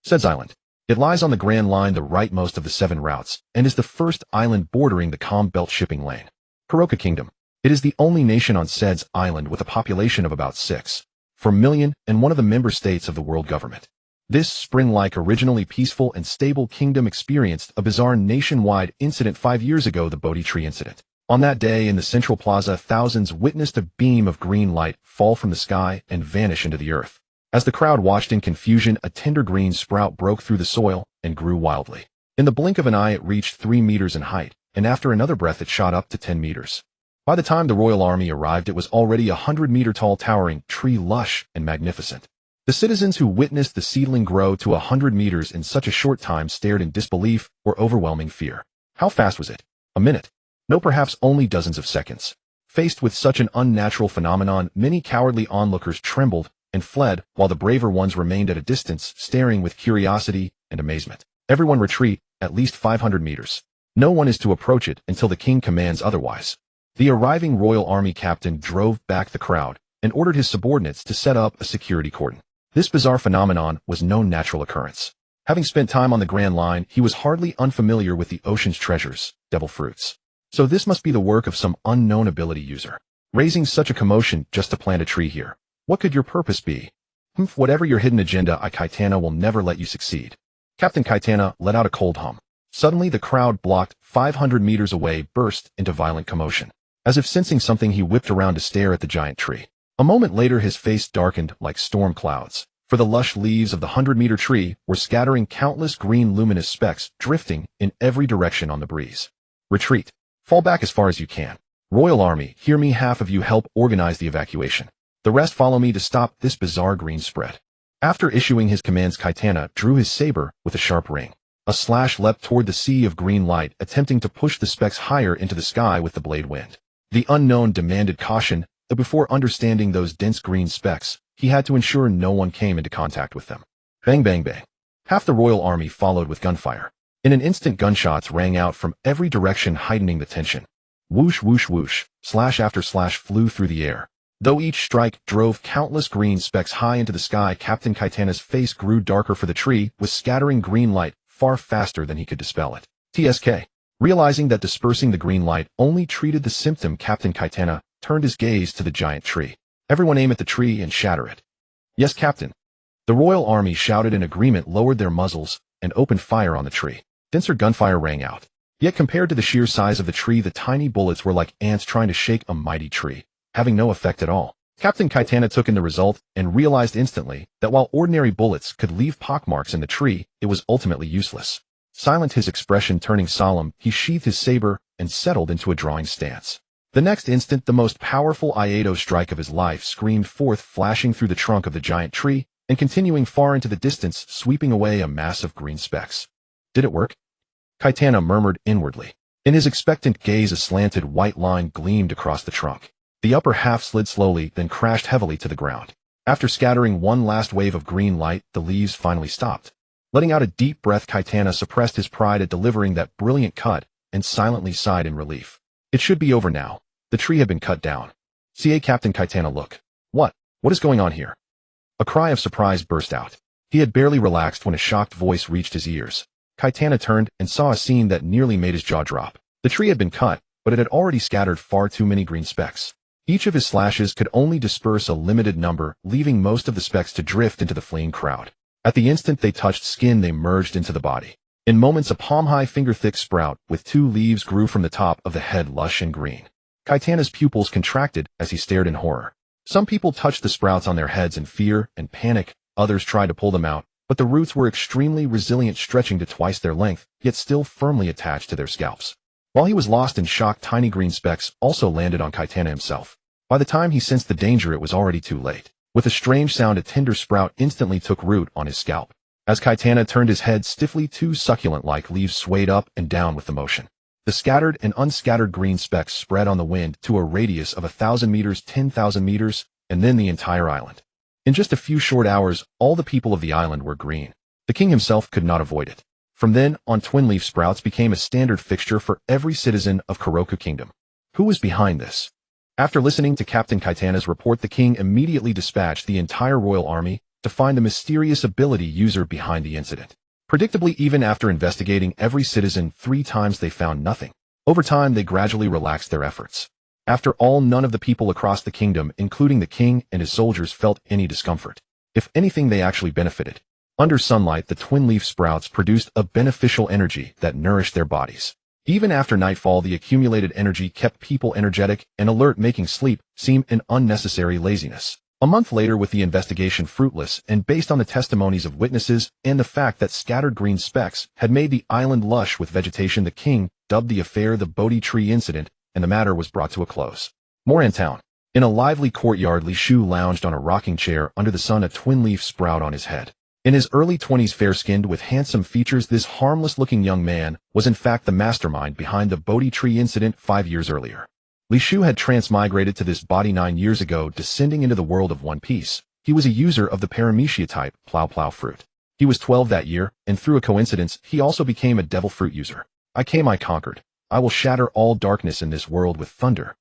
says island. It lies on the Grand Line, the rightmost of the 7 routes, and is the first island bordering the Calm Belt shipping lane. Kuroka Kingdom. It is the only nation on said island with a population of about 6.4 million and one of the member states of the world government. This spring-like, originally peaceful and stable kingdom experienced a bizarre nationwide incident 5 years ago, the Bodhi Tree incident. On that day in the Central Plaza, thousands witnessed a beam of green light fall from the sky and vanish into the earth. As the crowd watched in confusion, a tender green sprout broke through the soil and grew wildly. In the blink of an eye, it reached 3 meters in height, and after another breath it shot up to 10 meters. By the time the royal army arrived, it was already a 100-meter-tall towering tree, lush and magnificent. The citizens who witnessed the seedling grow to 100 meters in such a short time stared in disbelief or overwhelming fear. How fast was it? A minute? No, perhaps only dozens of seconds. Faced with such an unnatural phenomenon, many cowardly onlookers trembled and fled, while the braver ones remained at a distance, staring with curiosity and amazement. Everyone retreat, at least 500 meters. No one is to approach it until the king commands otherwise. The arriving royal army captain drove back the crowd and ordered his subordinates to set up a security cordon. This bizarre phenomenon was no natural occurrence. Having spent time on the Grand Line, he was hardly unfamiliar with the ocean's treasures, devil fruits. So this must be the work of some unknown ability user. Raising such a commotion just to plant a tree here. What could your purpose be? Whatever your hidden agenda, Kaitana will never let you succeed. Captain Kaitana let out a cold hum. Suddenly the crowd blocked 500 meters away burst into violent commotion. As if sensing something, he whipped around to stare at the giant tree. A moment later his face darkened like storm clouds, for the lush leaves of the 100-meter tree were scattering countless green luminous specks, drifting in every direction on the breeze. Retreat. Fall back as far as you can. Royal Army, hear me, half of you help organize the evacuation. The rest follow me to stop this bizarre green spread. After issuing his commands, Kaitana drew his saber with a sharp ring. A slash leapt toward the sea of green light, attempting to push the specks higher into the sky with the blade wind. The unknown demanded caution, but before understanding those dense green specks, he had to ensure no one came into contact with them. Bang, bang, bang. Half the royal army followed with gunfire. In an instant, gunshots rang out from every direction, heightening the tension. Whoosh, whoosh, whoosh, slash after slash flew through the air. Though each strike drove countless green specks high into the sky, Captain Kaitana's face grew darker, for the tree was scattering green light far faster than he could dispel it. TSK. Realizing that dispersing the green light only treated the symptom, Captain Kaitana turned his gaze to the giant tree. Everyone aim at the tree and shatter it. Yes, Captain. The royal army shouted in agreement, lowered their muzzles, and opened fire on the tree. Denser gunfire rang out. Yet compared to the sheer size of the tree, the tiny bullets were like ants trying to shake a mighty tree, having no effect at all. Captain Kaitana took in the result and realized instantly that while ordinary bullets could leave pockmarks in the tree, it was ultimately useless. Silent, his expression turning solemn, he sheathed his saber and settled into a drawing stance. The next instant, the most powerful Iato strike of his life screamed forth, flashing through the trunk of the giant tree and continuing far into the distance, sweeping away a mass of green specks. Did it work? Kaitana murmured inwardly. In his expectant gaze, a slanted white line gleamed across the trunk. The upper half slid slowly, then crashed heavily to the ground. After scattering one last wave of green light, the leaves finally stopped. Letting out a deep breath, Kaitana suppressed his pride at delivering that brilliant cut and silently sighed in relief. It should be over now. The tree had been cut down. CA Captain Kaitana, look. What is going on here? A cry of surprise burst out. He had barely relaxed when a shocked voice reached his ears. Kaitana turned and saw a scene that nearly made his jaw drop. The tree had been cut, but it had already scattered far too many green specks. Each of his slashes could only disperse a limited number, leaving most of the specks to drift into the fleeing crowd. At the instant they touched skin, they merged into the body. In moments, a palm-high, finger-thick sprout with 2 leaves grew from the top of the head, lush and green. Kaitana's pupils contracted as he stared in horror. Some people touched the sprouts on their heads in fear and panic, others tried to pull them out, but the roots were extremely resilient, stretching to twice their length, yet still firmly attached to their scalps. While he was lost in shock, tiny green specks also landed on Kaitana himself. By the time he sensed the danger, it was already too late. With a strange sound, a tender sprout instantly took root on his scalp. As Kaitana turned his head stiffly, 2 succulent-like leaves swayed up and down with the motion. The scattered and unscattered green specks spread on the wind to a radius of 1,000 meters, 10,000 meters, and then the entire island. In just a few short hours, all the people of the island were green. The king himself could not avoid it. From then on, twin-leaf sprouts became a standard fixture for every citizen of Kuroku Kingdom. Who was behind this? After listening to Captain Kaitana's report, the king immediately dispatched the entire royal army to find the mysterious ability user behind the incident. Predictably, even after investigating every citizen 3 times, they found nothing. Over time, they gradually relaxed their efforts. After all, none of the people across the kingdom, including the king and his soldiers, felt any discomfort. If anything, they actually benefited. Under sunlight, the twin leaf sprouts produced a beneficial energy that nourished their bodies. Even after nightfall, the accumulated energy kept people energetic and alert, making sleep seem an unnecessary laziness. A month later, with the investigation fruitless and based on the testimonies of witnesses and the fact that scattered green specks had made the island lush with vegetation, the king dubbed the affair the Bodhi Tree Incident, and the matter was brought to a close. Moran Town. In a lively courtyard, Li Shu lounged on a rocking chair under the sun, a twin leaf sprout on his head. In his early 20s, fair-skinned with handsome features, this harmless-looking young man was in fact the mastermind behind the Bodhi Tree Incident 5 years earlier. Li Shu had transmigrated to this body 9 years ago, descending into the world of One Piece. He was a user of the paramecia type plow fruit. He was 12 that year, and through a coincidence, he also became a devil fruit user. I conquered. I will shatter all darkness in this world with thunder.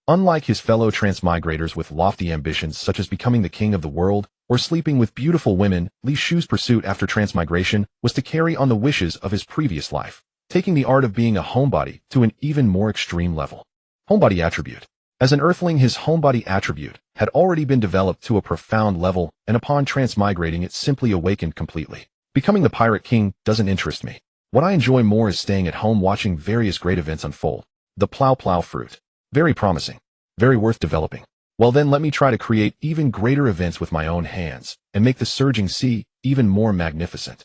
Unlike his fellow transmigrators with lofty ambitions such as becoming the king of the world or sleeping with beautiful women, Li Shu's pursuit after transmigration was to carry on the wishes of his previous life, taking the art of being a homebody to an even more extreme level. Homebody attribute. As an earthling, his homebody attribute had already been developed to a profound level, and upon transmigrating it simply awakened completely. Becoming the pirate king doesn't interest me. What I enjoy more is staying at home watching various great events unfold. The plow fruit. Very promising. Very worth developing. Well then, let me try to create even greater events with my own hands, and make the surging sea even more magnificent.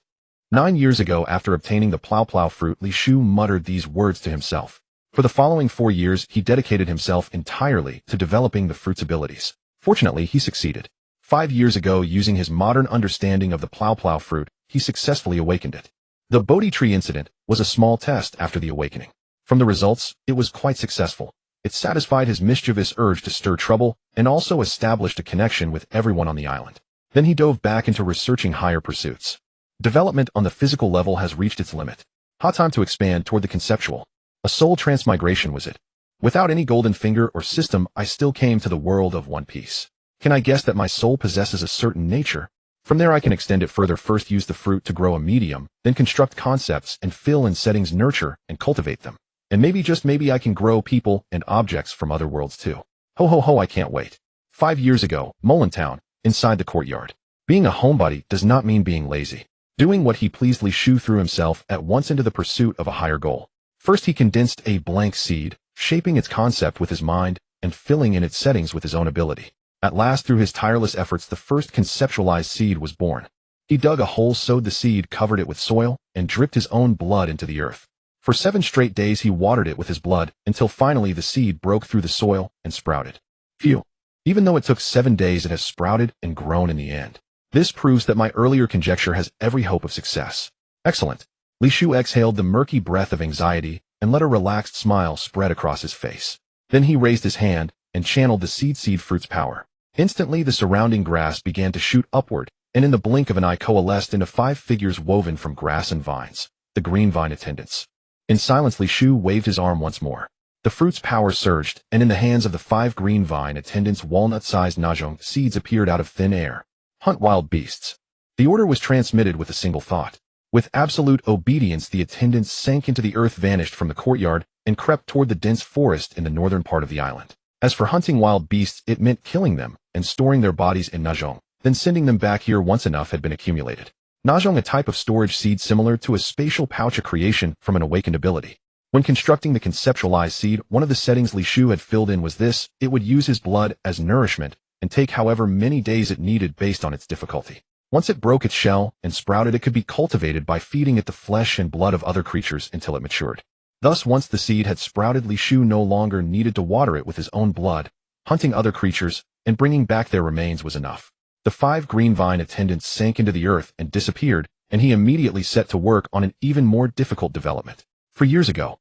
9 years ago, after obtaining the plow fruit, Li Shu muttered these words to himself. For the following 4 years, he dedicated himself entirely to developing the fruit's abilities. Fortunately, he succeeded. 5 years ago, using his modern understanding of the plow fruit, he successfully awakened it. The Bodhi Tree Incident was a small test after the awakening. From the results, it was quite successful. It satisfied his mischievous urge to stir trouble and also established a connection with everyone on the island. Then he dove back into researching higher pursuits. Development on the physical level has reached its limit. Hot time to expand toward the conceptual. A soul transmigration was it. Without any golden finger or system, I still came to the world of One Piece. Can I guess that my soul possesses a certain nature? From there I can extend it further. First use the fruit to grow a medium, then construct concepts and fill in settings, nurture and cultivate them. And maybe, just maybe, I can grow people and objects from other worlds too. Ho, I can't wait. 5 years ago, Molan Town, inside the courtyard. Being a homebody does not mean being lazy. Doing what he pleased, Li Shu threw himself at once into the pursuit of a higher goal. First he condensed a blank seed, shaping its concept with his mind and filling in its settings with his own ability. At last, through his tireless efforts, the first conceptualized seed was born. He dug a hole, sowed the seed, covered it with soil, and dripped his own blood into the earth. For 7 straight days he watered it with his blood, until finally the seed broke through the soil and sprouted. Phew! Even though it took 7 days, it has sprouted and grown in the end. This proves that my earlier conjecture has every hope of success. Excellent. Li Shu exhaled the murky breath of anxiety and let a relaxed smile spread across his face. Then he raised his hand and channeled the seed fruit's power. Instantly the surrounding grass began to shoot upward, and in the blink of an eye coalesced into 5 figures woven from grass and vines. The green vine attendants. In silence, Li Shu waved his arm once more. The fruit's power surged, and in the hands of the 5 green vine attendants, walnut-sized najong seeds appeared out of thin air. Hunt wild beasts. The order was transmitted with a single thought. With absolute obedience, the attendants sank into the earth, vanished from the courtyard, and crept toward the dense forest in the northern part of the island. As for hunting wild beasts, it meant killing them and storing their bodies in najong, then sending them back here once enough had been accumulated. Najong, a type of storage seed similar to a spatial pouch, a creation from an awakened ability. When constructing the conceptualized seed, one of the settings Li Shu had filled in was this: it would use his blood as nourishment and take however many days it needed based on its difficulty. Once it broke its shell and sprouted, it could be cultivated by feeding it the flesh and blood of other creatures until it matured. Thus, once the seed had sprouted, Li Shu no longer needed to water it with his own blood. Hunting other creatures and bringing back their remains was enough. The 5 green vine attendants sank into the earth and disappeared, and he immediately set to work on an even more difficult development. For years ago.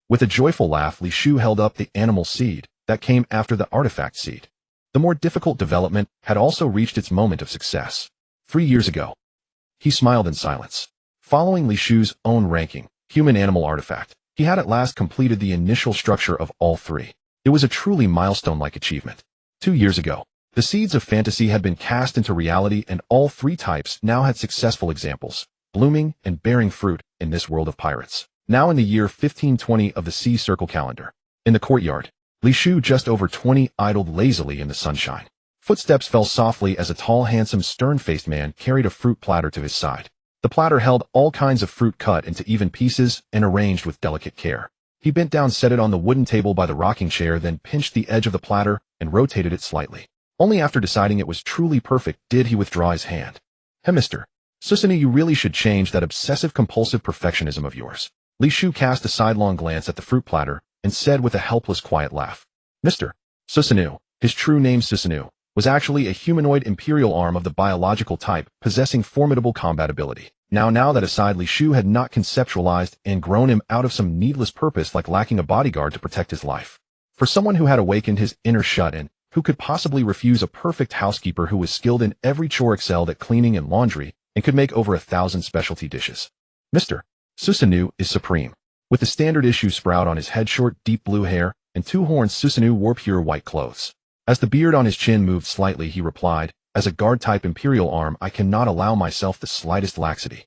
With a joyful laugh, Li Shu held up the animal seed that came after the artifact seed. The more difficult development had also reached its moment of success. 3 years ago. He smiled in silence. Following Li Shu's own ranking, human-animal artifact, he had at last completed the initial structure of all 3. It was a truly milestone-like achievement. 2 years ago. The seeds of fantasy had been cast into reality, and all three types now had successful examples, blooming and bearing fruit in this world of pirates. Now in the year 1520 of the Sea Circle calendar. In the courtyard, Li Shu, just over 20, idled lazily in the sunshine. Footsteps fell softly as a tall, handsome, stern-faced man carried a fruit platter to his side. The platter held all kinds of fruit cut into even pieces and arranged with delicate care. He bent down, set it on the wooden table by the rocking chair, then pinched the edge of the platter and rotated it slightly. Only after deciding it was truly perfect did he withdraw his hand. "Hey, Mr. Susanoo, you really should change that obsessive-compulsive perfectionism of yours." Li Shu cast a sidelong glance at the fruit platter and said with a helpless, quiet laugh. Mr. Susanoo, his true name Susanoo, was actually a humanoid imperial arm of the biological type, possessing formidable combat ability. Now that aside, Li Shu had not conceptualized and grown him out of some needless purpose like lacking a bodyguard to protect his life. For someone who had awakened his inner shut-in, who could possibly refuse a perfect housekeeper who was skilled in every chore excelled at cleaning and laundry and could make over 1,000 specialty dishes? Mr. Susanoo is supreme. With the standard issue sprout on his head, short, deep blue hair, and 2 horns, Susanoo wore pure white clothes. As the beard on his chin moved slightly, he replied, "As a guard-type imperial arm, I cannot allow myself the slightest laxity."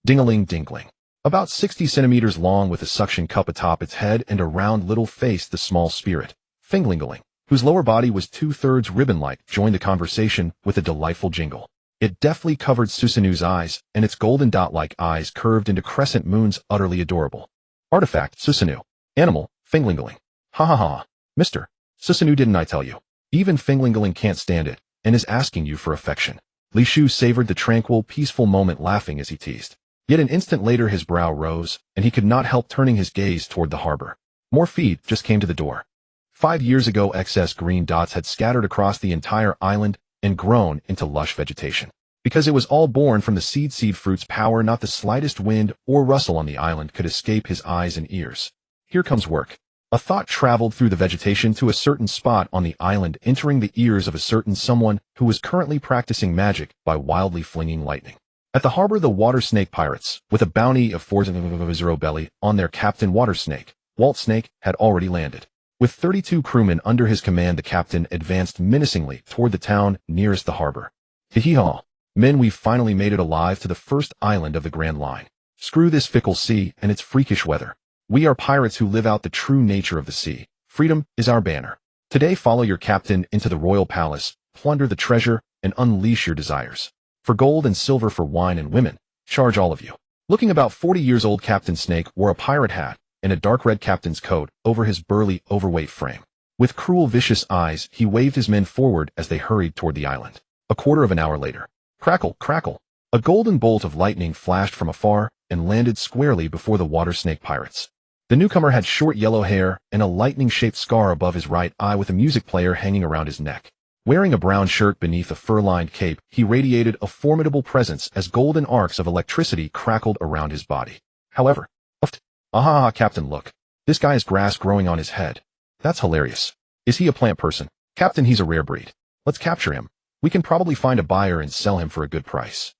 Ding-a-ling-dingling. About 60 centimeters long, with a suction cup atop its head and a round little face, the small spirit, Finglingaling, whose lower body was 2/3 ribbon-like, joined the conversation with a delightful jingle. It deftly covered Susanoo's eyes, and its golden dot-like eyes curved into crescent moons, utterly adorable. Artifact, Susanoo. Animal, Finglingaling. Ha ha ha. Mr. Susanoo, didn't I tell you? Even Finglingaling can't stand it, and is asking you for affection. Li Shu savored the tranquil, peaceful moment, laughing as he teased. Yet an instant later his brow rose, and he could not help turning his gaze toward the harbor. More feet just came to the door. 5 years ago, excess green dots had scattered across the entire island and grown into lush vegetation. Because it was all born from the seed fruit's power, not the slightest wind or rustle on the island could escape his eyes and ears. Here comes work. A thought traveled through the vegetation to a certain spot on the island, entering the ears of a certain someone who was currently practicing magic by wildly flinging lightning. At the harbor, the water snake pirates, with a bounty of 4 belly on their captain Water Snake, Walt Snake, had already landed. With 32 crewmen under his command, the captain advanced menacingly toward the town nearest the harbor. Hee-hee-haw. Men, we've finally made it alive to the first island of the Grand Line. Screw this fickle sea and its freakish weather. We are pirates who live out the true nature of the sea. Freedom is our banner. Today, follow your captain into the royal palace, plunder the treasure, and unleash your desires. For gold and silver, for wine and women, charge all of you. Looking about 40 years old, Captain Snake wore a pirate hat and a dark red captain's coat over his burly, overweight frame. With cruel, vicious eyes, he waved his men forward as they hurried toward the island. A quarter of an hour later, crackle, crackle, a golden bolt of lightning flashed from afar and landed squarely before the water snake pirates. The newcomer had short yellow hair and a lightning-shaped scar above his right eye, with a music player hanging around his neck. Wearing a brown shirt beneath a fur-lined cape, he radiated a formidable presence as golden arcs of electricity crackled around his body. However, ah, Captain, look. This guy has grass growing on his head. That's hilarious. Is he a plant person? Captain, he's a rare breed. Let's capture him. We can probably find a buyer and sell him for a good price.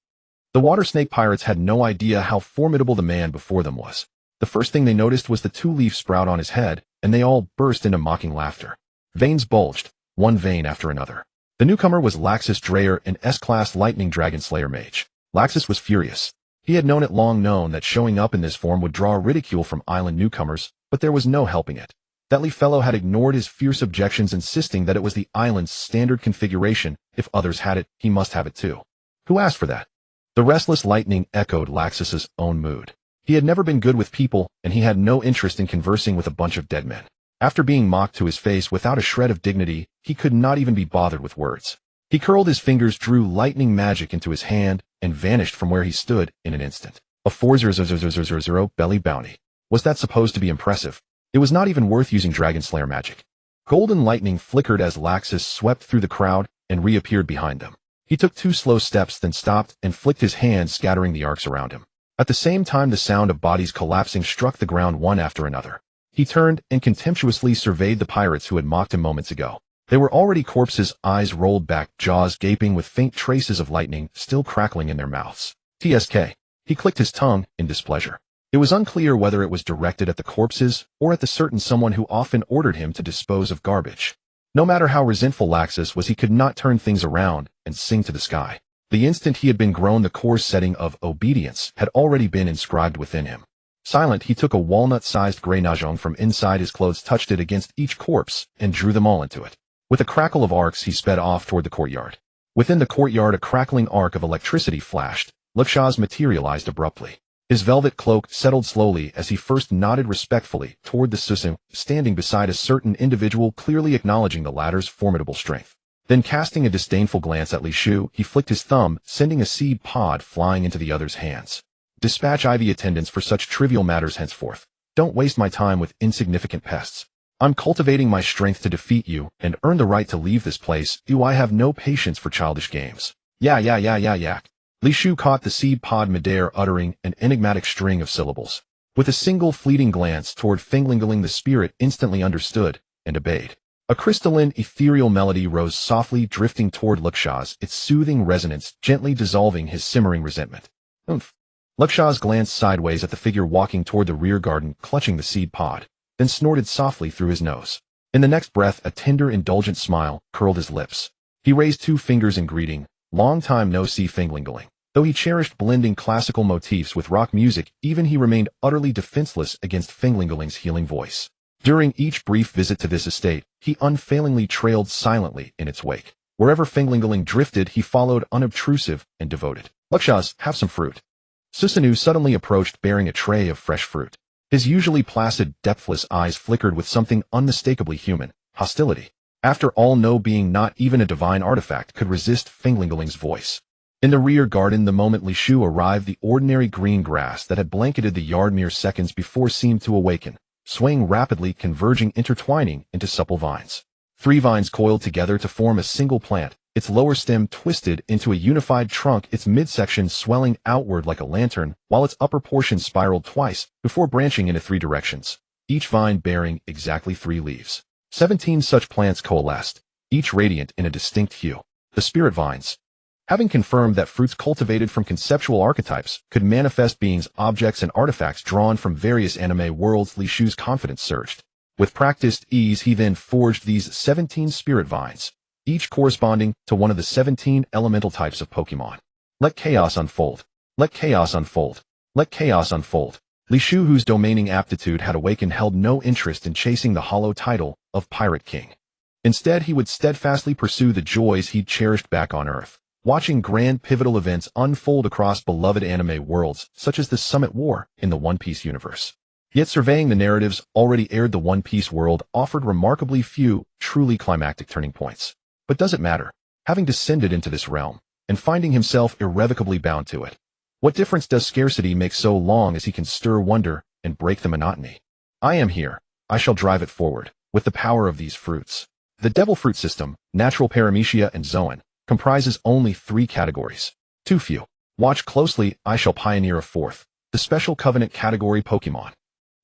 The water snake pirates had no idea how formidable the man before them was. The first thing they noticed was the 2-leaf sprout on his head, and they all burst into mocking laughter. Veins bulged, one vein after another. The newcomer was Laxus Dreyer, an S-class lightning dragon slayer mage. Laxus was furious. He had long known that showing up in this form would draw ridicule from island newcomers, but there was no helping it. That leaf fellow had ignored his fierce objections, insisting that it was the island's standard configuration. If others had it, he must have it too. Who asked for that? The restless lightning echoed Laxus's own mood. He had never been good with people, and he had no interest in conversing with a bunch of dead men. After being mocked to his face without a shred of dignity, he could not even be bothered with words. He curled his fingers, drew lightning magic into his hand, and vanished from where he stood in an instant. A 4,000 belly bounty. Was that supposed to be impressive? It was not even worth using Dragon Slayer magic. Golden lightning flickered as Laxus swept through the crowd and reappeared behind them. He took 2 slow steps, then stopped and flicked his hand, scattering the arcs around him. At the same time, the sound of bodies collapsing struck the ground one after another. He turned and contemptuously surveyed the pirates who had mocked him moments ago. They were already corpses, eyes rolled back, jaws gaping, with faint traces of lightning still crackling in their mouths. TSK. He clicked his tongue in displeasure. It was unclear whether it was directed at the corpses or at the certain someone who often ordered him to dispose of garbage. No matter how resentful Laxus was, he could not turn things around and sing to the sky. The instant he had been grown, the core setting of obedience had already been inscribed within him. Silent, he took a walnut-sized gray mahjong from inside his clothes, touched it against each corpse, and drew them all into it. With a crackle of arcs, he sped off toward the courtyard. Within the courtyard, a crackling arc of electricity flashed. Lakshas materialized abruptly. His velvet cloak settled slowly as he first nodded respectfully toward the Susim, standing beside a certain individual, clearly acknowledging the latter's formidable strength. Then, casting a disdainful glance at Li Shu, he flicked his thumb, sending a seed pod flying into the other's hands. Dispatch IV attendants for such trivial matters henceforth. Don't waste my time with insignificant pests. I'm cultivating my strength to defeat you and earn the right to leave this place. I have no patience for childish games. Yak. Li Shu caught the seed pod midair, uttering an enigmatic string of syllables. With a single fleeting glance toward Fenglingeling, the spirit instantly understood and obeyed. A crystalline, ethereal melody rose softly, drifting toward Lakshas, its soothing resonance gently dissolving his simmering resentment. Oomph. Lakshas glanced sideways at the figure walking toward the rear garden, clutching the seed pod, then snorted softly through his nose. In the next breath, a tender, indulgent smile curled his lips. He raised 2 fingers in greeting. Long time no see, Fenglingeling. Though he cherished blending classical motifs with rock music, even he remained utterly defenseless against Fenglingeling's healing voice. During each brief visit to this estate, he unfailingly trailed silently in its wake. Wherever Fenglingeling drifted, he followed, unobtrusive and devoted. Lakshas, have some fruit. Susanu suddenly approached, bearing a tray of fresh fruit. His usually placid, depthless eyes flickered with something unmistakably human, hostility. After all, no being, not even a divine artifact, could resist Fenglingeling's voice. In the rear garden, the moment Li Shu arrived, the ordinary green grass that had blanketed the yard mere seconds before seemed to awaken, swaying rapidly, converging, intertwining into supple vines. 3 vines coiled together to form a single plant, its lower stem twisted into a unified trunk, its midsection swelling outward like a lantern, while its upper portion spiraled twice before branching into 3 directions, each vine bearing exactly 3 leaves. 17 such plants coalesced, each radiant in a distinct hue. The spirit vines. Having confirmed that fruits cultivated from conceptual archetypes could manifest beings, objects, and artifacts drawn from various anime worlds, Li Shu's confidence surged. With practiced ease, he then forged these 17 spirit vines, each corresponding to one of the 17 elemental types of Pokemon. Let chaos unfold. Let chaos unfold. Let chaos unfold. Li Shu, whose domaining aptitude had awakened, held no interest in chasing the hollow title of Pirate King. Instead, he would steadfastly pursue the joys he'd cherished back on Earth. Watching grand pivotal events unfold across beloved anime worlds, such as the Summit War in the One Piece universe. Yet surveying the narratives already aired, the One Piece world offered remarkably few, truly climactic turning points. But does it matter? Having descended into this realm, and finding himself irrevocably bound to it, what difference does scarcity make so long as he can stir wonder and break the monotony? I am here. I shall drive it forward, with the power of these fruits. The Devil Fruit System, Natural Paramecia and Zoan, comprises only 3 categories. Too few. Watch closely, I shall pioneer a 4th, the Special Covenant category Pokemon.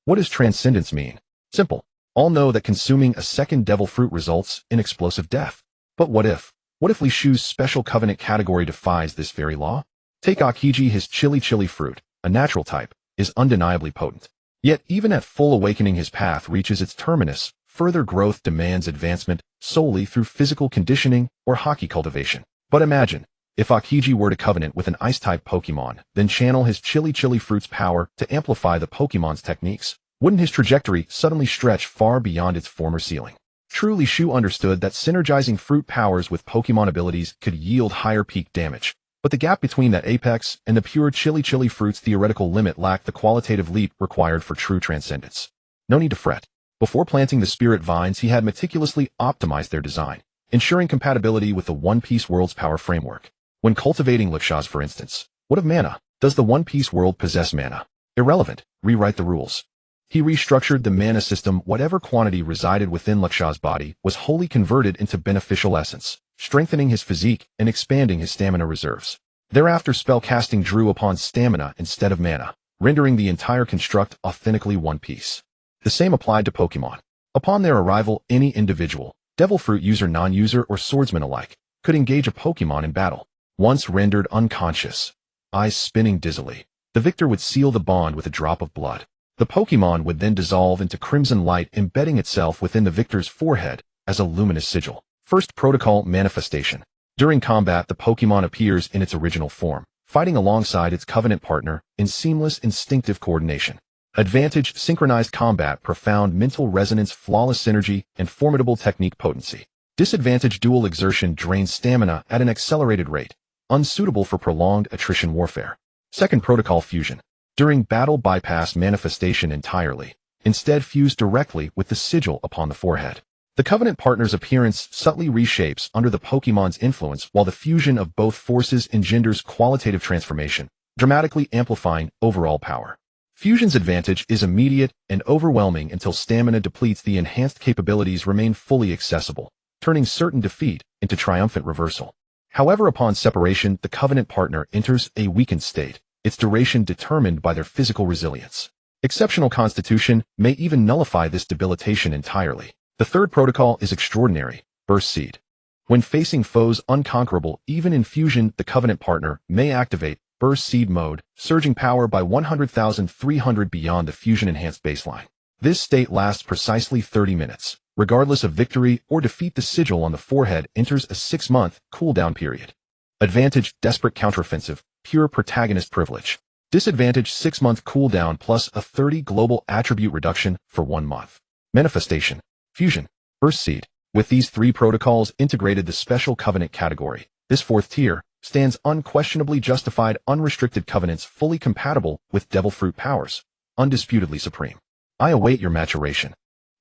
What does transcendence mean? Simple. All know that consuming a second devil fruit results in explosive death. But what if? What if Li Shu's Special Covenant category defies this very law? Take Akiji, his chili fruit, a natural type, is undeniably potent. Yet even at full awakening, his path reaches its terminus. Further growth demands advancement solely through physical conditioning or hockey cultivation. But imagine, if Akiji were to covenant with an ice-type Pokemon, then channel his chili fruit's power to amplify the Pokemon's techniques. Wouldn't his trajectory suddenly stretch far beyond its former ceiling? Truly, Shu understood that synergizing fruit powers with Pokemon abilities could yield higher peak damage. But the gap between that apex and the pure chili fruit's theoretical limit lacked the qualitative leap required for true transcendence. No need to fret. Before planting the spirit vines, he had meticulously optimized their design, ensuring compatibility with the One Piece world's power framework. When cultivating Lakshas, for instance, what of mana? Does the One Piece world possess mana? Irrelevant. Rewrite the rules. He restructured the mana system. Whatever quantity resided within Lakshas' body was wholly converted into beneficial essence, strengthening his physique and expanding his stamina reserves. Thereafter, spellcasting drew upon stamina instead of mana, rendering the entire construct authentically one piece. The same applied to Pokemon. Upon their arrival, any individual, Devil Fruit user, non-user, or swordsman alike, could engage a Pokemon in battle. Once rendered unconscious, eyes spinning dizzily, the victor would seal the bond with a drop of blood. The Pokemon would then dissolve into crimson light, embedding itself within the victor's forehead, as a luminous sigil. First protocol manifestation. During combat, the Pokemon appears in its original form, fighting alongside its covenant partner in seamless instinctive coordination. Advantage: synchronized combat, profound mental resonance, flawless synergy, and formidable technique potency. Disadvantage: dual exertion, drains stamina at an accelerated rate, unsuitable for prolonged attrition warfare. Second protocol fusion. During battle, bypass manifestation entirely. Instead, fuse directly with the sigil upon the forehead. The covenant partner's appearance subtly reshapes under the Pokemon's influence, while the fusion of both forces engenders qualitative transformation, dramatically amplifying overall power. Fusion's advantage is immediate and overwhelming until stamina depletes. The enhanced capabilities remain fully accessible, turning certain defeat into triumphant reversal. However, upon separation, the covenant partner enters a weakened state, its duration determined by their physical resilience. Exceptional constitution may even nullify this debilitation entirely. The third protocol is extraordinary, burst seed. When facing foes unconquerable, even in fusion, the covenant partner may activate burst seed mode, surging power by 100,300 beyond the fusion-enhanced baseline. This state lasts precisely 30 minutes. Regardless of victory or defeat, the sigil on the forehead enters a 6-month cooldown period. Advantage: desperate counteroffensive, pure protagonist privilege. Disadvantage: 6-month cooldown plus a 30 global attribute reduction for 1 month. Manifestation. Fusion. Burst seed. With these 3 protocols integrated, the special covenant category, this 4th tier, stands unquestionably justified. Unrestricted covenants fully compatible with devil fruit powers. Undisputedly supreme. I await your maturation.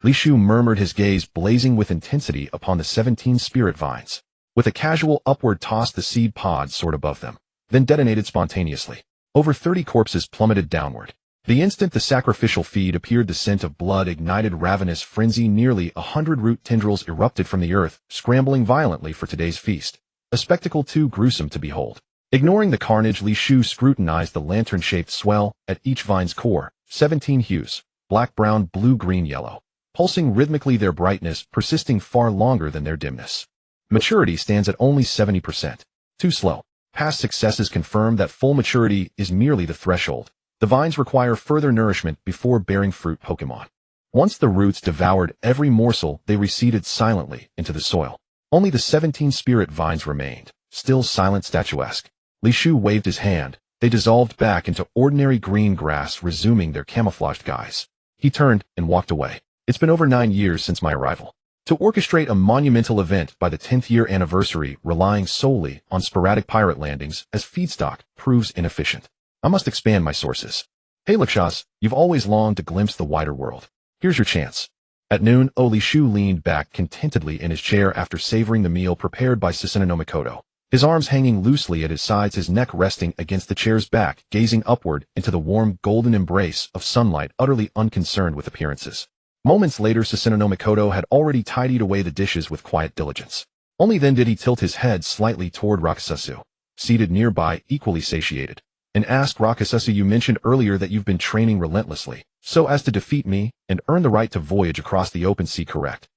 Li Shu murmured, his gaze blazing with intensity upon the 17 spirit vines. With a casual upward toss, the seed pods soared above them, then detonated spontaneously. Over 30 corpses plummeted downward. The instant the sacrificial feed appeared, the scent of blood ignited ravenous frenzy. Nearly 100 root tendrils erupted from the earth, scrambling violently for today's feast. A spectacle too gruesome to behold. Ignoring the carnage, Li Shu scrutinized the lantern-shaped swell at each vine's core. 17 hues: black, brown, blue, green, yellow. Pulsing rhythmically, their brightness persisting far longer than their dimness. Maturity stands at only 70%. Too slow. Past successes confirm that full maturity is merely the threshold. The vines require further nourishment before bearing fruit. Pokemon. Once the roots devoured every morsel, they receded silently into the soil. Only the 17 spirit vines remained, still silent, statuesque. Li Shu waved his hand. They dissolved back into ordinary green grass, resuming their camouflaged guise. He turned and walked away. It's been over 9 years since my arrival. To orchestrate a monumental event by the 10th year anniversary, relying solely on sporadic pirate landings as feedstock, proves inefficient. I must expand my sources. Hey Lakshas, you've always longed to glimpse the wider world. Here's your chance. At noon, Li Shu leaned back contentedly in his chair after savoring the meal prepared by Susanoo Mikoto. His arms hanging loosely at his sides, his neck resting against the chair's back, gazing upward into the warm golden embrace of sunlight, utterly unconcerned with appearances. Moments later, Susanoo Mikoto had already tidied away the dishes with quiet diligence. Only then did he tilt his head slightly toward Rakusasu, seated nearby, equally satiated, and asked, Rakusasu, you mentioned earlier that you've been training relentlessly, so as to defeat me and earn the right to voyage across the open sea, correct?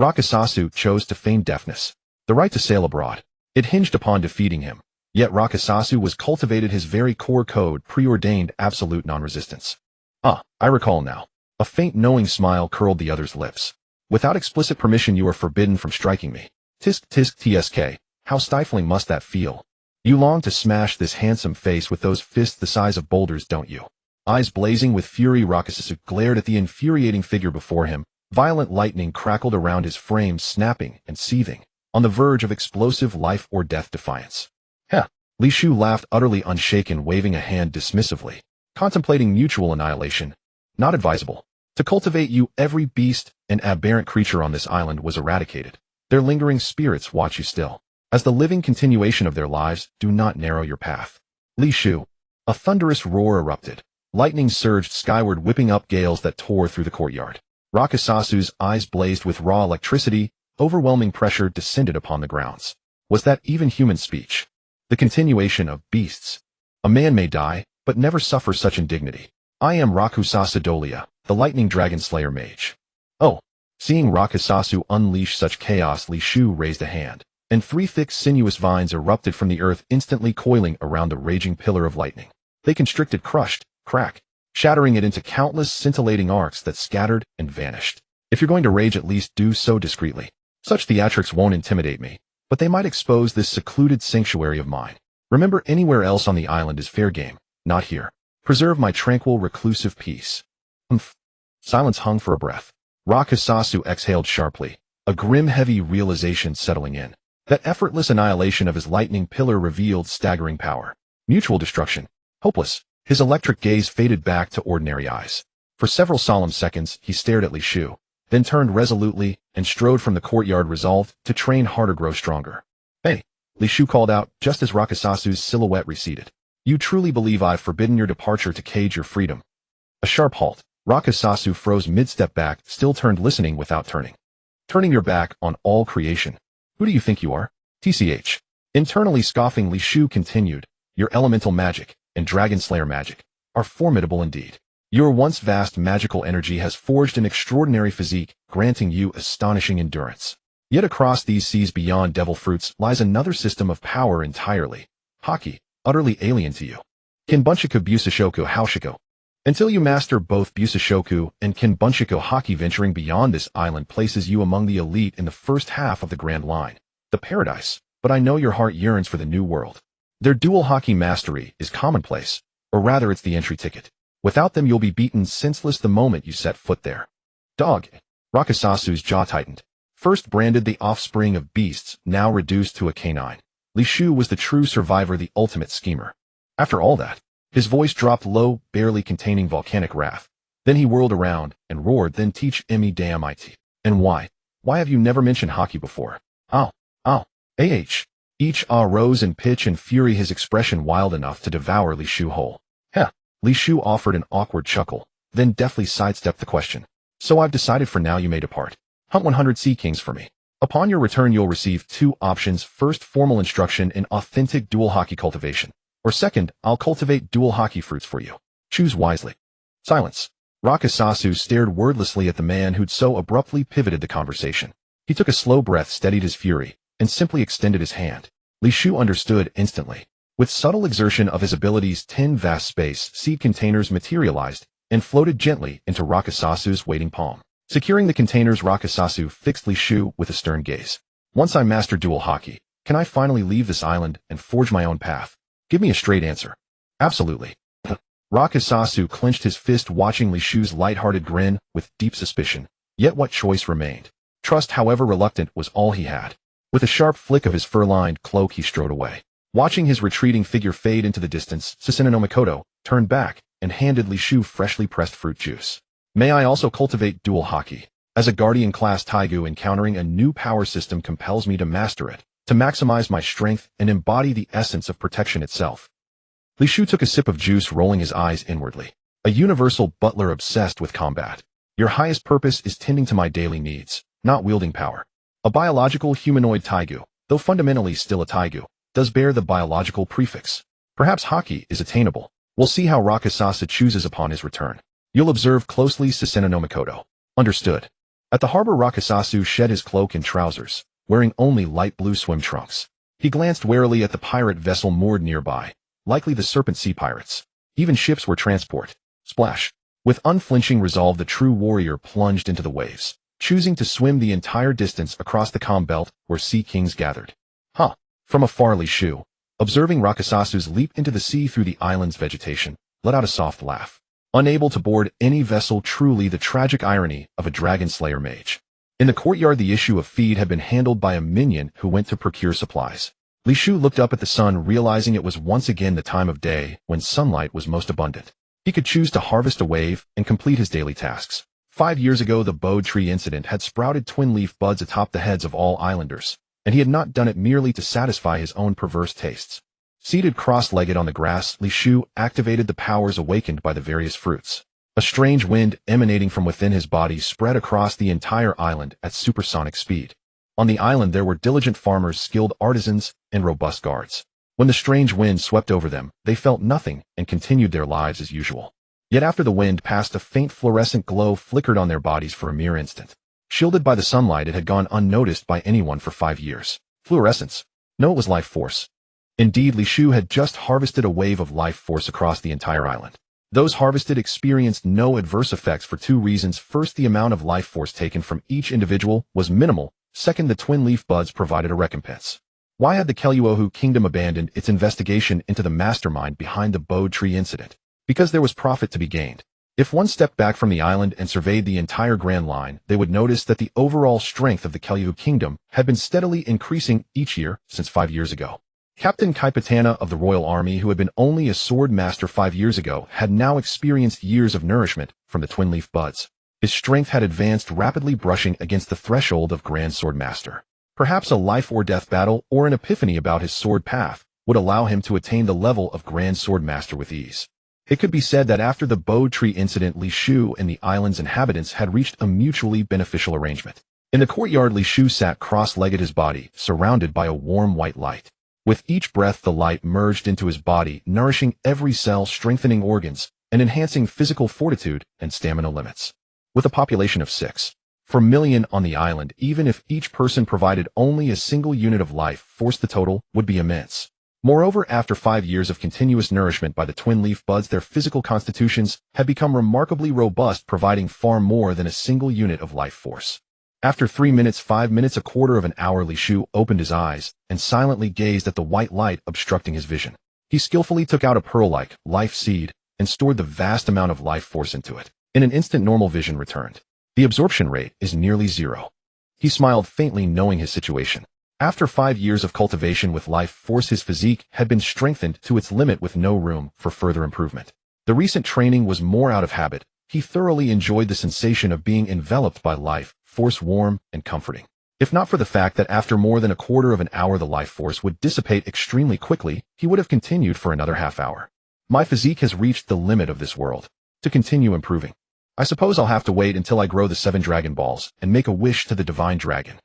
Rakusasu chose to feign deafness. The right to sail abroad. It hinged upon defeating him. Yet Rakusasu was cultivated his very core code, preordained absolute non-resistance. Ah, I recall now. A faint knowing smile curled the other's lips. Without explicit permission, you are forbidden from striking me. Tisk tisk tsk. How stifling must that feel? You long to smash this handsome face with those fists the size of boulders, don't you? Eyes blazing with fury, Rakusasu glared at the infuriating figure before him. Violent lightning crackled around his frame, snapping and seething, on the verge of explosive life or death defiance. Heh. Li Shu laughed, utterly unshaken, waving a hand dismissively. Contemplating mutual annihilation. Not advisable. To cultivate you, every beast and aberrant creature on this island was eradicated. Their lingering spirits watch you still. As the living continuation of their lives, do not narrow your path. Li Shu. A thunderous roar erupted. Lightning surged skyward, whipping up gales that tore through the courtyard. Rakusasu's eyes blazed with raw electricity. Overwhelming pressure descended upon the grounds. Was that even human speech? The continuation of beasts. A man may die, but never suffer such indignity. I am Rakusasu Dolia, the lightning dragon slayer mage. Oh. Seeing Rakusasu unleash such chaos, Li Shu raised a hand, and 3 thick sinuous vines erupted from the earth, instantly coiling around the raging pillar of lightning. They constricted, crushed, crack, shattering it into countless scintillating arcs that scattered and vanished. If you're going to rage, at least do so discreetly. Such theatrics won't intimidate me, but they might expose this secluded sanctuary of mine. Remember, anywhere else on the island is fair game, not here. Preserve my tranquil, reclusive peace. Humph. Silence hung for a breath. Rakasasu exhaled sharply, a grim, heavy realization settling in. That effortless annihilation of his lightning pillar revealed staggering power. Mutual destruction. Hopeless. His electric gaze faded back to ordinary eyes. For several solemn seconds, he stared at Li Shu, then turned resolutely and strode from the courtyard, resolved to train harder, grow stronger. Hey, Li Shu called out just as Rakasasu's silhouette receded. You truly believe I've forbidden your departure to cage your freedom? A sharp halt. Rakasasu froze mid-step back, still turned, listening without turning. Turning your back on all creation. Who do you think you are? TCH. Internally scoffing, Li Shu continued, your elemental magic and dragon slayer magic are formidable indeed. Your once vast magical energy has forged an extraordinary physique, granting you astonishing endurance. Yet across these seas beyond devil fruits lies another system of power entirely. Haki, utterly alien to you. Kinbunshiko Busashoku Haushiko. Until you master both Busashoku and Kinbunshiko Haki, venturing beyond this island places you among the elite in the first half of the Grand Line, the paradise. But I know your heart yearns for the new world. Their dual Haki mastery is commonplace, or rather it's the entry ticket. Without them you'll be beaten senseless the moment you set foot there. Dog. Rakasasu's jaw tightened. First branded the offspring of beasts, now reduced to a canine. Li Shu was the true survivor, the ultimate schemer. After all that, his voice dropped low, barely containing volcanic wrath. Then he whirled around and roared, then teach me damn it. And why? Why have you never mentioned Haki before? Ow. Each rose in pitch and fury, his expression wild enough to devour Li Shu whole. Heh. Li Shu offered an awkward chuckle, then deftly sidestepped the question. So I've decided for now you may depart. Hunt 100 sea kings for me. Upon your return you'll receive two options. First, formal instruction in authentic dual Haki cultivation. Or second, I'll cultivate dual Haki fruits for you. Choose wisely. Silence. Rakasasu stared wordlessly at the man who'd so abruptly pivoted the conversation. He took a slow breath, steadied his fury, and simply extended his hand. Li Shu understood instantly. With subtle exertion of his abilities, 10 vast space seed containers materialized and floated gently into Rakasasu's waiting palm. Securing the containers, Rakasasu fixed Li Shu with a stern gaze. Once I master dual Haki, can I finally leave this island and forge my own path? Give me a straight answer. Absolutely. Rakasasu clenched his fist, watching Li Shu's light-hearted grin with deep suspicion. Yet what choice remained? Trust, however reluctant, was all he had. With a sharp flick of his fur-lined cloak, he strode away. Watching his retreating figure fade into the distance, Susanoo no Mikoto turned back and handed Li Shu freshly pressed fruit juice. May I also cultivate dual Haki? As a Guardian-class Taigu, encountering a new power system compels me to master it, to maximize my strength and embody the essence of protection itself. Li Shu took a sip of juice, rolling his eyes inwardly. A universal butler obsessed with combat. Your highest purpose is tending to my daily needs, not wielding power. A biological humanoid Taigu, though fundamentally still a Taigu, does bear the biological prefix. Perhaps Haki is attainable. We'll see how Rakasasa chooses upon his return. You'll observe closely, Susanoo no Mikoto. Understood. At the harbor, Rakasasu shed his cloak and trousers, wearing only light blue swim trunks. He glanced warily at the pirate vessel moored nearby, likely the Serpent Sea Pirates. Even ships were transport. Splash. With unflinching resolve, the true warrior plunged into the waves, choosing to swim the entire distance across the calm belt where sea kings gathered. From afar, Li Shu, observing Rakasasu's leap into the sea through the island's vegetation, let out a soft laugh. Unable to board any vessel, truly the tragic irony of a dragon slayer mage. In the courtyard, the issue of feed had been handled by a minion who went to procure supplies. Li Shu looked up at the sun, realizing it was once again the time of day when sunlight was most abundant. He could choose to harvest a wave and complete his daily tasks. 5 years ago, the Bode Tree incident had sprouted twin-leaf buds atop the heads of all islanders, and he had not done it merely to satisfy his own perverse tastes. Seated cross-legged on the grass, Li Shu activated the powers awakened by the various fruits. A strange wind emanating from within his body spread across the entire island at supersonic speed. On the island there were diligent farmers, skilled artisans, and robust guards. When the strange wind swept over them, they felt nothing and continued their lives as usual. Yet after the wind passed, a faint fluorescent glow flickered on their bodies for a mere instant. Shielded by the sunlight, it had gone unnoticed by anyone for 5 years. Fluorescence. No, it was life force. Indeed, Li Shu had just harvested a wave of life force across the entire island. Those harvested experienced no adverse effects for 2 reasons. First, the amount of life force taken from each individual was minimal. Second, the twin leaf buds provided a recompense. Why had the Kelluohu kingdom abandoned its investigation into the mastermind behind the Bod Tree incident? Because there was profit to be gained. If one stepped back from the island and surveyed the entire Grand Line, they would notice that the overall strength of the Kelluohu kingdom had been steadily increasing each year since 5 years ago. Captain Kaipatana of the Royal Army, who had been only a sword master 5 years ago, had now experienced years of nourishment from the twin leaf buds. His strength had advanced rapidly, brushing against the threshold of Grand Sword Master. Perhaps a life or death battle or an epiphany about his sword path would allow him to attain the level of Grand Sword Master with ease. It could be said that after the Bod Tree incident, Li Shu and the island's inhabitants had reached a mutually beneficial arrangement. In the courtyard, Li Shu sat cross-legged, his body surrounded by a warm white light. With each breath, the light merged into his body, nourishing every cell, strengthening organs, and enhancing physical fortitude and stamina limits. With a population of 6.4 million on the island, even if each person provided only a single unit of life force, the total would be immense. Moreover, after 5 years of continuous nourishment by the twin leaf buds, their physical constitutions had become remarkably robust, providing far more than a single unit of life force. After 3 minutes, 5 minutes, a quarter of an hour, Li Shu opened his eyes and silently gazed at the white light obstructing his vision. He skillfully took out a pearl-like life seed and stored the vast amount of life force into it. In an instant, normal vision returned. The absorption rate is nearly 0. He smiled faintly, knowing his situation. After 5 years of cultivation with life force, his physique had been strengthened to its limit with no room for further improvement. The recent training was more out of habit. He thoroughly enjoyed the sensation of being enveloped by life force, warm and comforting. If not for the fact that after more than a quarter of an hour the life force would dissipate extremely quickly, he would have continued for another half hour. My physique has reached the limit of this world. To continue improving, I suppose I'll have to wait until I grow the 7 Dragon Balls and make a wish to the Divine Dragon.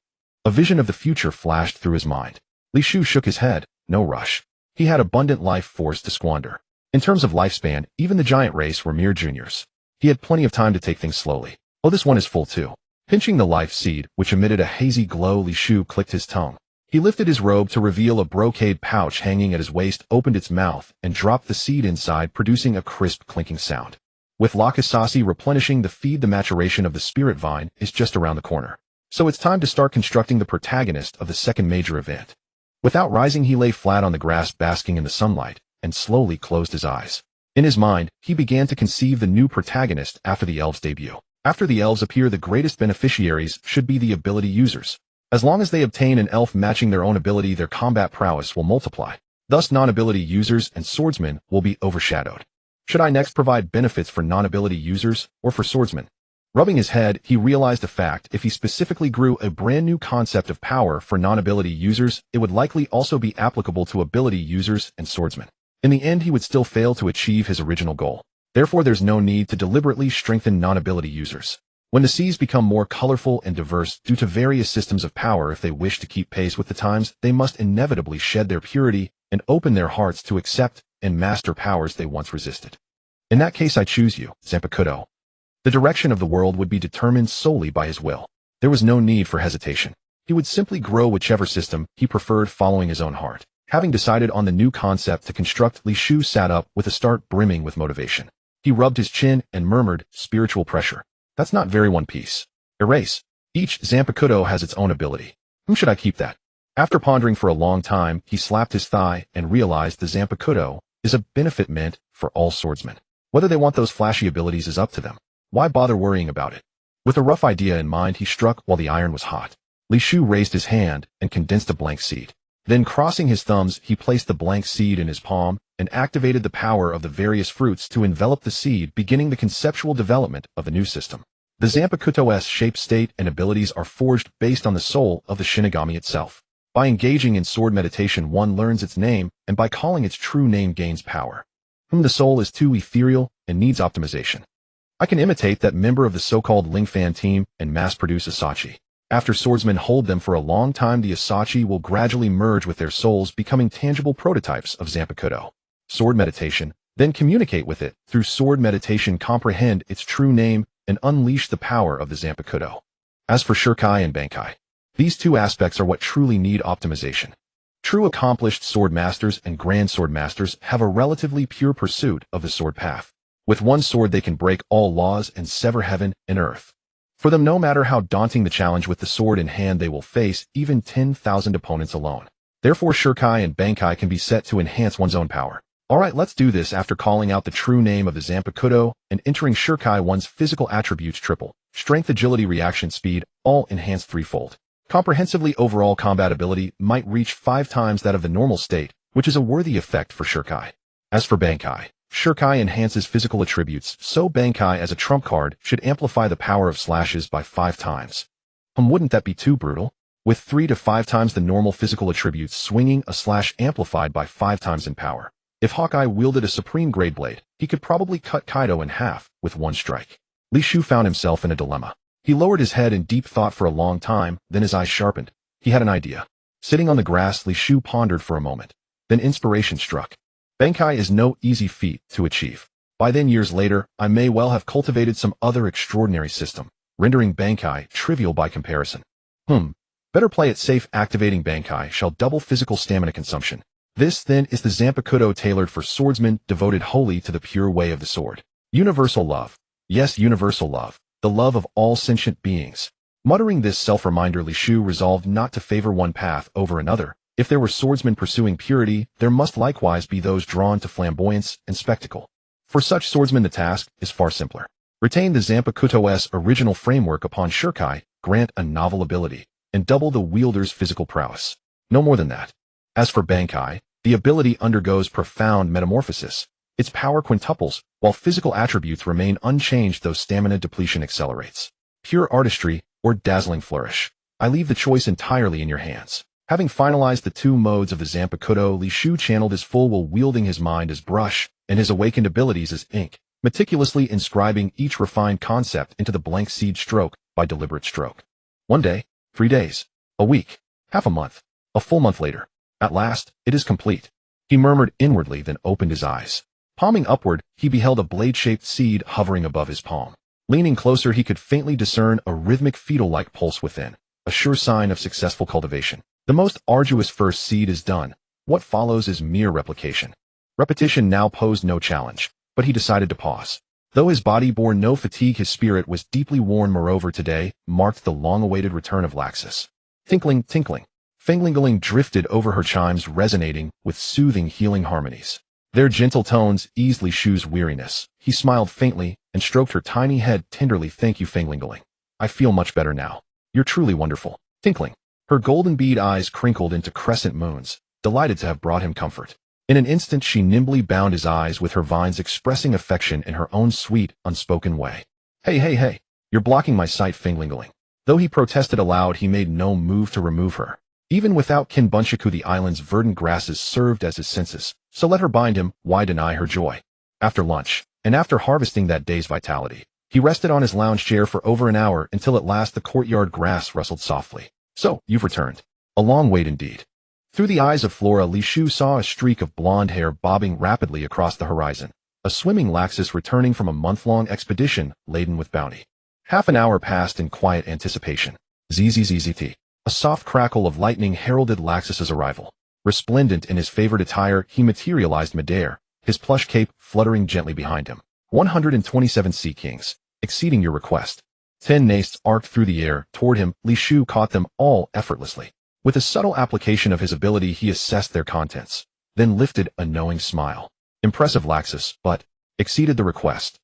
A vision of the future flashed through his mind. Li Shu shook his head. No rush. He had abundant life force to squander. In terms of lifespan, even the giant race were mere juniors. He had plenty of time to take things slowly. Oh, this one is full too. Pinching the life seed, which emitted a hazy glow, Li Shu clicked his tongue. He lifted his robe to reveal a brocade pouch hanging at his waist, opened its mouth, and dropped the seed inside, producing a crisp clinking sound. With Lakasasi replenishing the feed, the maturation of the spirit vine is just around the corner. So it's time to start constructing the protagonist of the second major event. Without rising, he lay flat on the grass, basking in the sunlight, and slowly closed his eyes. In his mind, he began to conceive the new protagonist after the elves' debut. After the elves appear, the greatest beneficiaries should be the ability users. As long as they obtain an elf matching their own ability, their combat prowess will multiply. Thus, non-ability users and swordsmen will be overshadowed. Should I next provide benefits for non-ability users or for swordsmen? Rubbing his head, he realized the fact if he specifically grew a brand new concept of power for non-ability users, it would likely also be applicable to ability users and swordsmen. In the end, he would still fail to achieve his original goal. Therefore, there's no need to deliberately strengthen non-ability users. When the seas become more colorful and diverse due to various systems of power, if they wish to keep pace with the times, they must inevitably shed their purity and open their hearts to accept and master powers they once resisted. In that case, I choose you, Zanpakuto. The direction of the world would be determined solely by his will. There was no need for hesitation. He would simply grow whichever system he preferred, following his own heart. Having decided on the new concept to construct, Li Shu sat up with a start, brimming with motivation. He rubbed his chin and murmured, spiritual pressure. That's not very One Piece. Erase. Each Zanpakuto has its own ability. Whom should I keep that? After pondering for a long time, he slapped his thigh and realized the Zanpakuto is a benefit meant for all swordsmen. Whether they want those flashy abilities is up to them. Why bother worrying about it? With a rough idea in mind, he struck while the iron was hot. Li Shu raised his hand and condensed a blank seed. Then, crossing his thumbs, he placed the blank seed in his palm and activated the power of the various fruits to envelop the seed, beginning the conceptual development of the new system. The Zanpakuto's shape, state, and abilities are forged based on the soul of the Shinigami itself. By engaging in sword meditation, one learns its name, and by calling its true name gains power. The soul is too ethereal and needs optimization. I can imitate that member of the so-called Lingfan team and mass-produce Asachi. After swordsmen hold them for a long time, the Asachi will gradually merge with their souls, becoming tangible prototypes of Zanpakuto. Sword meditation, then communicate with it through sword meditation, comprehend its true name, and unleash the power of the Zanpakuto. As for Shirkai and Bankai, these two aspects are what truly need optimization. True accomplished sword masters and grand sword masters have a relatively pure pursuit of the sword path. With one sword they can break all laws and sever heaven and earth. For them, no matter how daunting the challenge with the sword in hand, they will face even 10,000 opponents alone. Therefore, Shirkai and Bankai can be set to enhance one's own power. Alright, let's do this. After calling out the true name of the Zanpakuto and entering Shirkai, one's physical attributes triple. Strength, agility, reaction speed, all enhanced threefold. Comprehensively, overall combat ability might reach 5 times that of the normal state, which is a worthy effect for Shirkai. As for Bankai, Shirkai enhances physical attributes, so Bankai as a trump card should amplify the power of slashes by 5 times. Wouldn't that be too brutal? With 3 to 5 times the normal physical attributes, swinging a slash amplified by 5 times in power. If Hawkeye wielded a supreme grade blade, he could probably cut Kaido in half with one strike. Li Shu found himself in a dilemma. He lowered his head in deep thought for a long time, then his eyes sharpened. He had an idea. Sitting on the grass, Li Shu pondered for a moment. Then inspiration struck. Bankai is no easy feat to achieve. By then, years later, I may well have cultivated some other extraordinary system, rendering Bankai trivial by comparison. Better play it safe. Activating Bankai shall double physical stamina consumption. This, then, is the Zanpakuto tailored for swordsmen, devoted wholly to the pure way of the sword. Universal love. Yes, universal love. The love of all sentient beings. Muttering this self-reminder, Li Shu resolved not to favor one path over another. If there were swordsmen pursuing purity, there must likewise be those drawn to flamboyance and spectacle. For such swordsmen, the task is far simpler. Retain the Zanpakuto's original framework upon Shirkai, grant a novel ability, and double the wielder's physical prowess. No more than that. As for Bankai, the ability undergoes profound metamorphosis. Its power quintuples, while physical attributes remain unchanged, though stamina depletion accelerates. Pure artistry or dazzling flourish. I leave the choice entirely in your hands. Having finalized the 2 modes of the Zanpakuto, Li Shu channeled his full will, wielding his mind as brush and his awakened abilities as ink, meticulously inscribing each refined concept into the blank seed stroke by deliberate stroke. 1 day, 3 days, a week, half a month, a full month later. At last, it is complete. He murmured inwardly, then opened his eyes. Palming upward, he beheld a blade-shaped seed hovering above his palm. Leaning closer, he could faintly discern a rhythmic fetal-like pulse within, a sure sign of successful cultivation. The most arduous first seed is done. What follows is mere replication. Repetition now posed no challenge, but he decided to pause. Though his body bore no fatigue, his spirit was deeply worn. Moreover, today marked the long-awaited return of Laxus. Tinkling, tinkling. Fanglingaling drifted over her chimes, resonating with soothing, healing harmonies. Their gentle tones eased Li Shu's weariness. He smiled faintly and stroked her tiny head tenderly. Thank you, Fanglingaling. I feel much better now. You're truly wonderful. Tinkling. Her golden bead eyes crinkled into crescent moons, delighted to have brought him comfort. In an instant, she nimbly bound his eyes with her vines, expressing affection in her own sweet, unspoken way. Hey, you're blocking my sight, Fanglingaling. Though he protested aloud, he made no move to remove her. Even without Kinbunshaku, the island's verdant grasses served as his senses, so let her bind him. Why deny her joy? After lunch, and after harvesting that day's vitality, he rested on his lounge chair for over an hour until at last the courtyard grass rustled softly. So, you've returned. A long wait indeed. Through the eyes of Flora, Li Shu saw a streak of blonde hair bobbing rapidly across the horizon, a swimming Laxus returning from a month-long expedition laden with bounty. Half an hour passed in quiet anticipation. Zzzt. A soft crackle of lightning heralded Laxus's arrival. Resplendent in his favored attire, he materialized midair, his plush cape fluttering gently behind him. 127 sea kings, exceeding your request. 10 nastes arced through the air toward him. Li Shu caught them all effortlessly. With a subtle application of his ability, he assessed their contents, then lifted a knowing smile. Impressive, Laxus, but exceeded the request.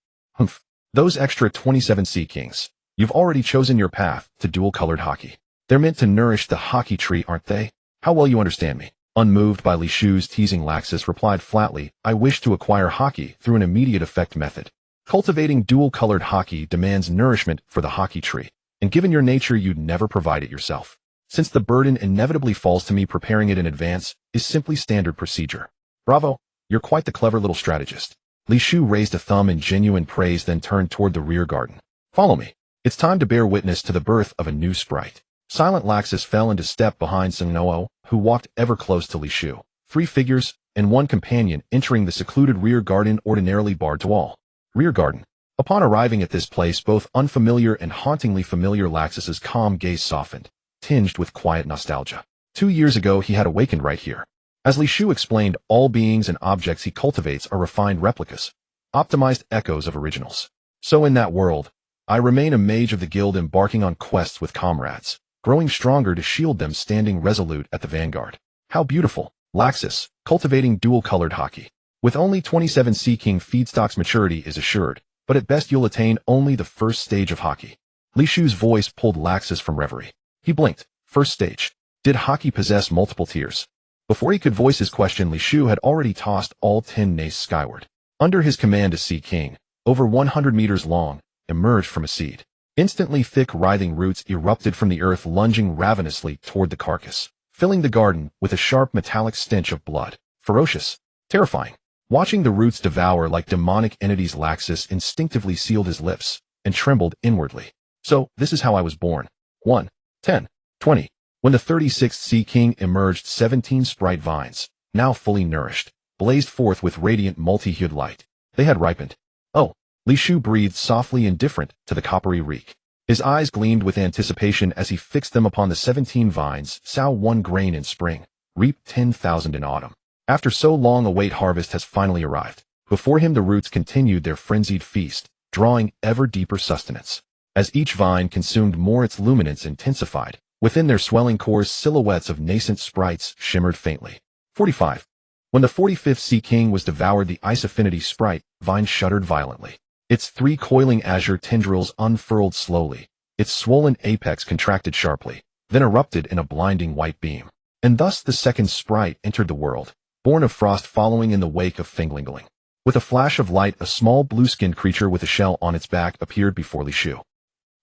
Those extra 27 sea kings. You've already chosen your path to dual-colored hockey. They're meant to nourish the hockey tree, aren't they? How well you understand me. Unmoved by Li Shu's teasing, Laxus replied flatly, I wish to acquire hockey through an immediate effect method. Cultivating dual-colored hockey demands nourishment for the hockey tree, and given your nature, you'd never provide it yourself. Since the burden inevitably falls to me, preparing it in advance is simply standard procedure. Bravo, you're quite the clever little strategist. Li Shu raised a thumb in genuine praise, then turned toward the rear garden. Follow me. It's time to bear witness to the birth of a new sprite. Silent Laxus fell into step behind Sungnoo, who walked ever close to Li Shu. 3 figures and 1 companion entering the secluded rear garden, ordinarily barred to all. Rear garden. Upon arriving at this place, both unfamiliar and hauntingly familiar, Laxus's calm gaze softened, tinged with quiet nostalgia. 2 years ago, he had awakened right here. As Li Shu explained, all beings and objects he cultivates are refined replicas, optimized echoes of originals. So in that world, I remain a mage of the guild embarking on quests with comrades, growing stronger to shield them standing resolute at the vanguard. How beautiful. Laxus, cultivating dual-colored hockey. With only 27 Sea King feedstocks maturity is assured, but at best you'll attain only the first stage of hockey. Li Shu's voice pulled Laxus from reverie. He blinked. First stage. Did hockey possess multiple tiers? Before he could voice his question, Li Shu had already tossed all 10 nace skyward. Under his command, a Sea King, over 100 meters long, emerged from a seed. Instantly, thick, writhing roots erupted from the earth, lunging ravenously toward the carcass, filling the garden with a sharp metallic stench of blood. Ferocious. Terrifying. Watching the roots devour like demonic entities, Laxus instinctively sealed his lips and trembled inwardly. So, this is how I was born. 1, 10, 20. When the 36th Sea King emerged, 17 sprite vines, now fully nourished, blazed forth with radiant multi-hued light. They had ripened. Oh, Li Shu breathed softly, indifferent to the coppery reek. His eyes gleamed with anticipation as he fixed them upon the 17 vines. Sow 1 grain in spring, reap 10,000 in autumn. After so long a wait, harvest has finally arrived. Before him the roots continued their frenzied feast, drawing ever deeper sustenance. As each vine consumed more, its luminance intensified. Within their swelling cores, silhouettes of nascent sprites shimmered faintly. 45. When the 45th Sea King was devoured, the Ice Affinity sprite vine shuddered violently. Its 3 coiling azure tendrils unfurled slowly. Its swollen apex contracted sharply, then erupted in a blinding white beam. And thus the second sprite entered the world, born of frost, following in the wake of Finglingling. With a flash of light, a small blue-skinned creature with a shell on its back appeared before Li Shu.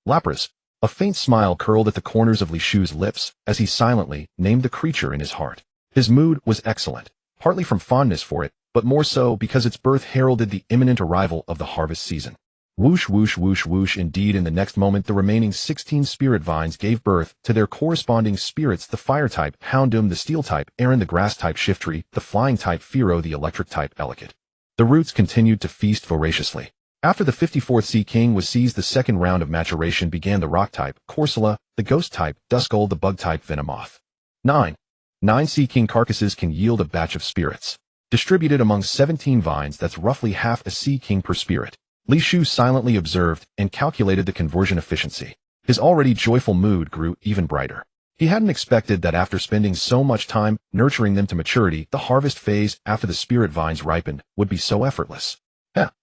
Lapras. A faint smile curled at the corners of Li Shu's lips as he silently named the creature in his heart. His mood was excellent, partly from fondness for it, but more so because its birth heralded the imminent arrival of the harvest season. Whoosh, whoosh, whoosh, whoosh. Indeed, in the next moment, the remaining 16 spirit vines gave birth to their corresponding spirits: the fire-type Houndoom, the steel-type Aaron, the grass-type Shiftry, the flying-type Firo, the electric-type Elikit. The roots continued to feast voraciously. After the 54th Sea King was seized, the second round of maturation began: the rock-type Corsola, the ghost-type Duskull, the bug-type Venomoth. 9 Sea King carcasses can yield a batch of spirits. Distributed among 17 vines, that's roughly half a Sea King per spirit. Li Shu silently observed and calculated the conversion efficiency. His already joyful mood grew even brighter. He hadn't expected that after spending so much time nurturing them to maturity, the harvest phase after the spirit vines ripened would be so effortless.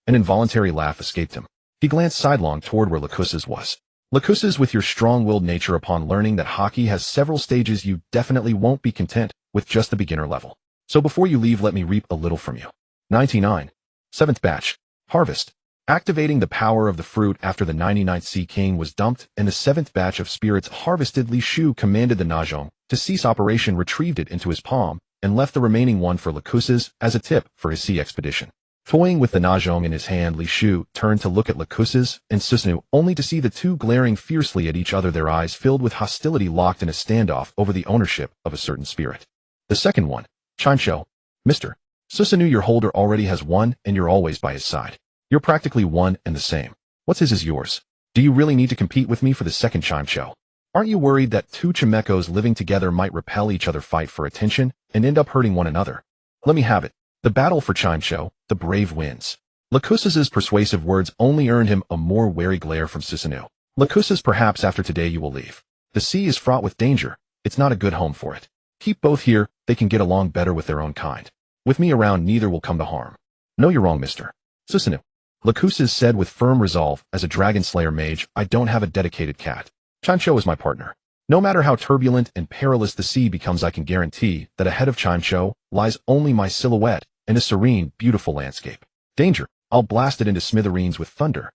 An involuntary laugh escaped him. He glanced sidelong toward where Lakus's was. Lakus's, with your strong-willed nature, upon learning that hockey has several stages, you definitely won't be content with just the beginner level. So before you leave, let me reap a little from you. 99. 7th batch. Harvest. Activating the power of the fruit after the 99th Sea King was dumped and the 7th batch of spirits harvested, Li Shu commanded the Najong to cease operation, retrieved it into his palm, and left the remaining one for Lakus's as a tip for his sea expedition. Toying with the Najong in his hand, Li Shu turned to look at Lakus's and Susanoo, only to see the two glaring fiercely at each other, their eyes filled with hostility, locked in a standoff over the ownership of a certain spirit. The second one. Chimcho. Mr. Susanoo, your holder already has one, and you're always by his side. You're practically one and the same. What's his is yours. Do you really need to compete with me for the second Chimcho? Aren't you worried that two Chimechos living together might repel each other, fight for attention, and end up hurting one another? Let me have it. The battle for Chimcho, the brave wins. Lakus's persuasive words only earned him a more wary glare from Susanoo. Lakus's, perhaps after today you will leave. The sea is fraught with danger. It's not a good home for it. Keep both here, they can get along better with their own kind. With me around, neither will come to harm. No, you're wrong, Mr. Susanoo. Lakus's said with firm resolve. As a dragon slayer mage, I don't have a dedicated cat. Chimcho is my partner. No matter how turbulent and perilous the sea becomes, I can guarantee that ahead of Chimcho lies only my silhouette and a serene, beautiful landscape. Danger, I'll blast it into smithereens with thunder.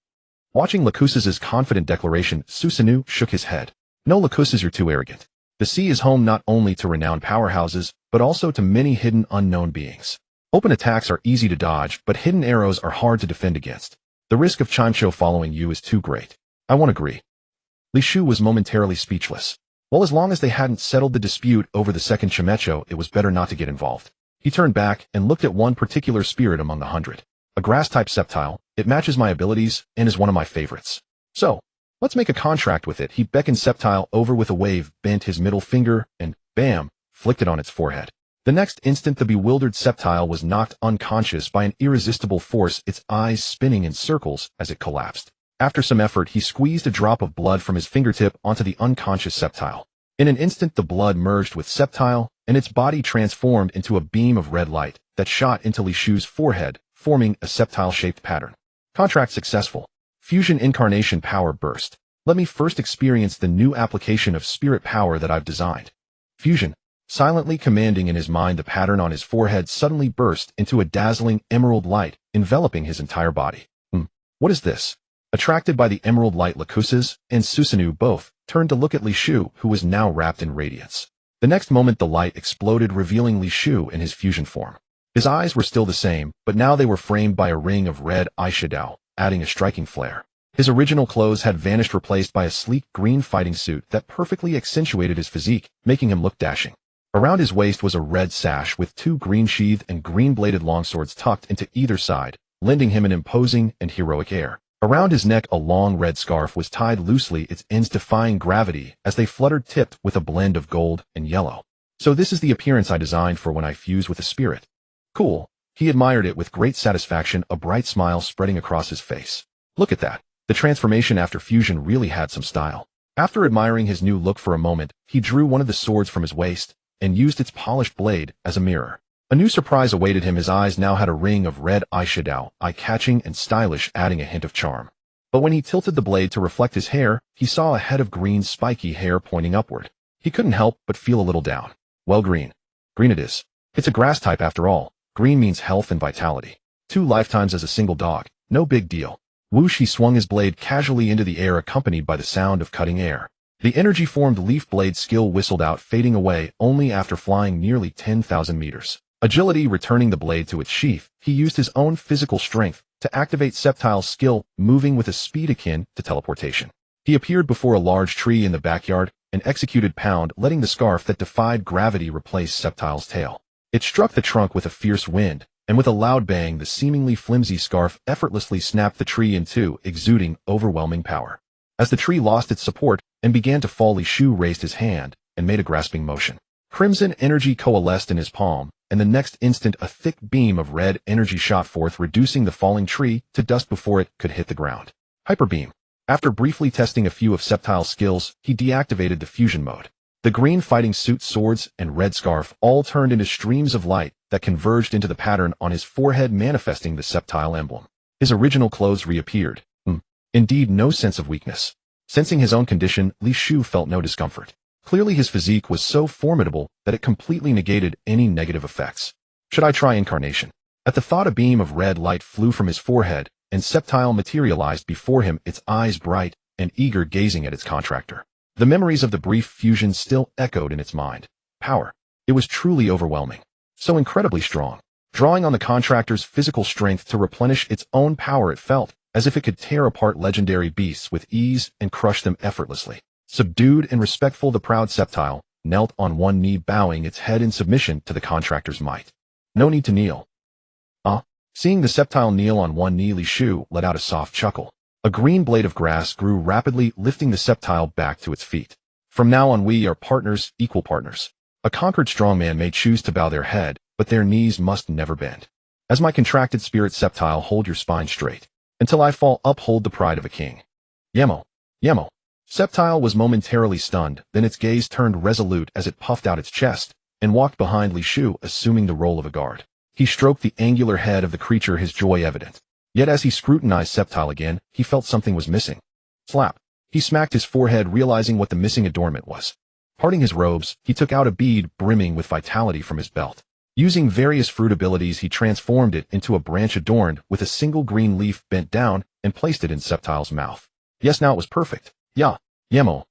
Watching Lakus's confident declaration, Susanoo shook his head. No, Lakus, you're too arrogant. The sea is home not only to renowned powerhouses, but also to many hidden, unknown beings. Open attacks are easy to dodge, but hidden arrows are hard to defend against. The risk of Chimcho following you is too great. I won't agree. Li Shu was momentarily speechless. Well, as long as they hadn't settled the dispute over the second Chimecho, it was better not to get involved. He turned back and looked at one particular spirit among the 100. A grass-type Sceptile. It matches my abilities and is one of my favorites. So, let's make a contract with it. He beckoned Sceptile over with a wave, bent his middle finger, and, bam, flicked it on its forehead. The next instant, the bewildered Sceptile was knocked unconscious by an irresistible force, its eyes spinning in circles as it collapsed. After some effort, he squeezed a drop of blood from his fingertip onto the unconscious Sceptile. In an instant, the blood merged with Sceptile, and its body transformed into a beam of red light that shot into Li Shu's forehead, forming a Sceptile-shaped pattern. Contract successful. Fusion incarnation power burst. Let me first experience the new application of spirit power that I've designed. Fusion. Silently commanding in his mind, the pattern on his forehead suddenly burst into a dazzling emerald light, enveloping his entire body. What is this? Attracted by the emerald light, Lakuses and Susanoo both turned to look at Li Shu, who was now wrapped in radiance. The next moment, the light exploded, revealing Li Shu in his fusion form. His eyes were still the same, but now they were framed by a ring of red eyeshadow, adding a striking flare. His original clothes had vanished, replaced by a sleek green fighting suit that perfectly accentuated his physique, making him look dashing. Around his waist was a red sash with 2 green-sheathed and green-bladed longswords tucked into either side, lending him an imposing and heroic air. Around his neck, a long red scarf was tied loosely, its ends defying gravity as they fluttered, tipped with a blend of gold and yellow. So this is the appearance I designed for when I fuse with a spirit. Cool. He admired it with great satisfaction, a bright smile spreading across his face. Look at that. The transformation after fusion really had some style. After admiring his new look for a moment, he drew one of the swords from his waist and used its polished blade as a mirror. A new surprise awaited him. His eyes now had a ring of red eyeshadow, eye-catching and stylish, adding a hint of charm. But when he tilted the blade to reflect his hair, he saw a head of green spiky hair pointing upward. He couldn't help but feel a little down. Well, green. Green it is. It's a grass type after all. Green means health and vitality. 2 lifetimes as a single dog. No big deal. Whoosh, he swung his blade casually into the air, accompanied by the sound of cutting air. The energy-formed leaf blade skill whistled out, fading away only after flying nearly 10,000 meters. Agility returning the blade to its sheath, he used his own physical strength to activate Sceptile's skill, moving with a speed akin to teleportation. He appeared before a large tree in the backyard and executed pound, letting the scarf that defied gravity replace Sceptile's tail. It struck the trunk with a fierce wind, and with a loud bang, the seemingly flimsy scarf effortlessly snapped the tree in two, exuding overwhelming power. As the tree lost its support and began to fall, Li Shu raised his hand and made a grasping motion. Crimson energy coalesced in his palm, and the next instant a thick beam of red energy shot forth, reducing the falling tree to dust before it could hit the ground. Hyper beam. After briefly testing a few of Sceptile's skills, he deactivated the fusion mode. The green fighting suit, swords, and red scarf all turned into streams of light that converged into the pattern on his forehead, manifesting the Sceptile emblem. His original clothes reappeared. Indeed, no sense of weakness. Sensing his own condition, Li Shu felt no discomfort. Clearly his physique was so formidable that it completely negated any negative effects. Should I try incarnation? At the thought, a beam of red light flew from his forehead, and Sceptile materialized before him, its eyes bright and eager, gazing at its contractor. The memories of the brief fusion still echoed in its mind. Power. It was truly overwhelming. So incredibly strong. Drawing on the contractor's physical strength to replenish its own power, it felt as if it could tear apart legendary beasts with ease and crush them effortlessly. Subdued and respectful, the proud Sceptile knelt on one knee, bowing its head in submission to the contractor's might. No need to kneel. Seeing the Sceptile kneel on one knee, Li Shu let out a soft chuckle. A green blade of grass grew rapidly, lifting the Sceptile back to its feet. From now on, we are partners, equal partners. A conquered strongman may choose to bow their head, but their knees must never bend. As my contracted spirit Sceptile, hold your spine straight. Until I fall, uphold the pride of a king. Yemo. Yemo. Sceptile was momentarily stunned, then its gaze turned resolute as it puffed out its chest and walked behind Li Shu, assuming the role of a guard. He stroked the angular head of the creature, his joy evident. Yet as he scrutinized Sceptile again, he felt something was missing. Slap. He smacked his forehead, realizing what the missing adornment was. Parting his robes, he took out a bead brimming with vitality from his belt. Using various fruit abilities, he transformed it into a branch adorned with a single green leaf, bent down and placed it in Sceptile's mouth. Yes, now it was perfect. Ya. Yemo.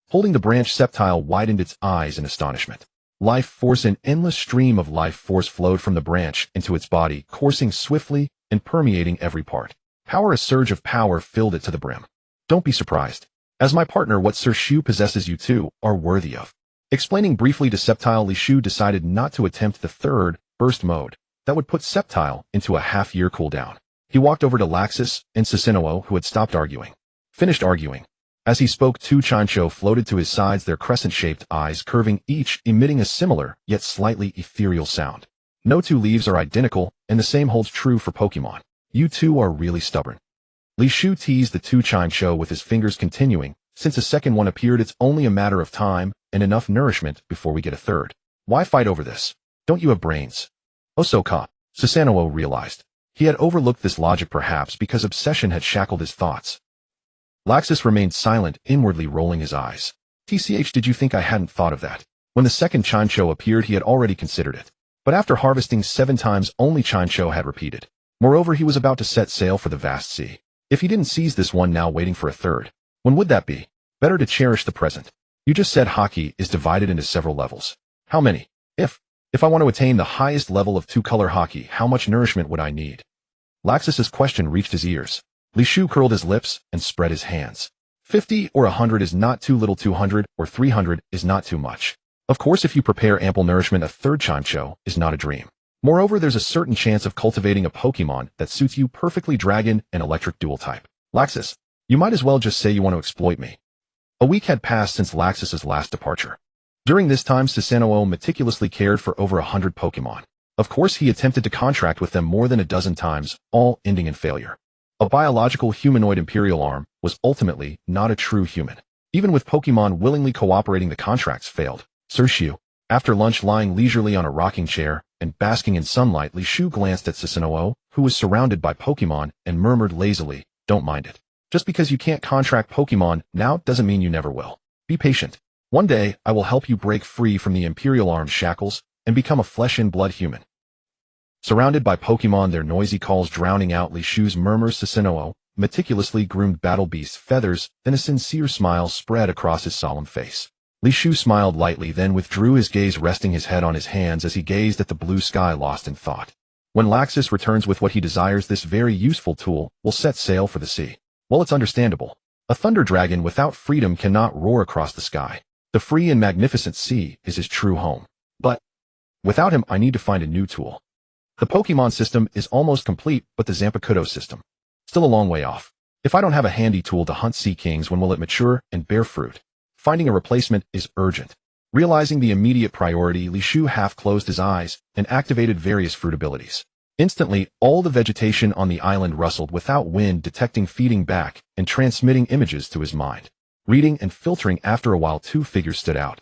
Holding the branch, Sceptile widened its eyes in astonishment. Life force, an endless stream of life force flowed from the branch into its body, coursing swiftly and permeating every part. Power, a surge of power filled it to the brim. Don't be surprised. As my partner, what Sir Shu possesses you two are worthy of. Explaining briefly to Sceptile, Li Shu decided not to attempt the third, burst mode. That would put Sceptile into a half-year cooldown. He walked over to Laxus and Susanoo, who had stopped arguing. Finished arguing. As he spoke, 2 Chancho floated to his sides, their crescent-shaped eyes curving, each emitting a similar, yet slightly ethereal sound. No 2 leaves are identical, and the same holds true for Pokemon. You two are really stubborn. Li Shu teased the two-chime show with his fingers, continuing, since a second one appeared, it's only a matter of time and enough nourishment before we get a third. Why fight over this? Don't you have brains? Osoka, Susanoo realized. He had overlooked this logic, perhaps because obsession had shackled his thoughts. Laxus remained silent, inwardly rolling his eyes. TCH, did you think I hadn't thought of that? When the second chime show appeared, he had already considered it. But after harvesting 7 times, only chime show had repeated. Moreover, he was about to set sail for the vast sea. If he didn't seize this one now, waiting for a third, when would that be? Better to cherish the present. You just said hockey is divided into several levels. How many? If I want to attain the highest level of two-color hockey, how much nourishment would I need? Laxus's question reached his ears. Li Shu curled his lips and spread his hands. 50 or 100 is not too little, 200 or 300 is not too much. Of course, if you prepare ample nourishment, a third chime show is not a dream. Moreover, there's a certain chance of cultivating a Pokemon that suits you perfectly, dragon and electric dual type. Laxus, you might as well just say you want to exploit me. A week had passed since Laxus's last departure. During this time, Susanoo meticulously cared for over 100 Pokemon. Of course, he attempted to contract with them more than a dozen times, all ending in failure. A biological humanoid imperial arm was ultimately not a true human. Even with Pokemon willingly cooperating, the contracts failed. Sir Shu, after lunch, lying leisurely on a rocking chair and basking in sunlight, Li Shu glanced at Susanoo, who was surrounded by Pokemon, and murmured lazily, "Don't mind it. Just because you can't contract Pokemon now doesn't mean you never will. Be patient. One day, I will help you break free from the Imperial Arm's shackles and become a flesh-and-blood human." Surrounded by Pokemon, their noisy calls drowning out Li Shu's murmurs, Susanoo meticulously groomed battle beast feathers, then a sincere smile spread across his solemn face. Li Shu smiled lightly, then withdrew his gaze, resting his head on his hands as he gazed at the blue sky, lost in thought. When Laxus returns with what he desires, this very useful tool will set sail for the sea. Well, it's understandable. A thunder dragon without freedom cannot roar across the sky. The free and magnificent sea is his true home. But without him, I need to find a new tool. The Pokemon system is almost complete, but the Zampecuto system, still a long way off. If I don't have a handy tool to hunt sea kings, when will it mature and bear fruit? Finding a replacement is urgent. Realizing the immediate priority, Li Shu half closed his eyes and activated various fruit abilities. Instantly, all the vegetation on the island rustled without wind, detecting, feeding back, and transmitting images to his mind. Reading and filtering, after a while 2 figures stood out.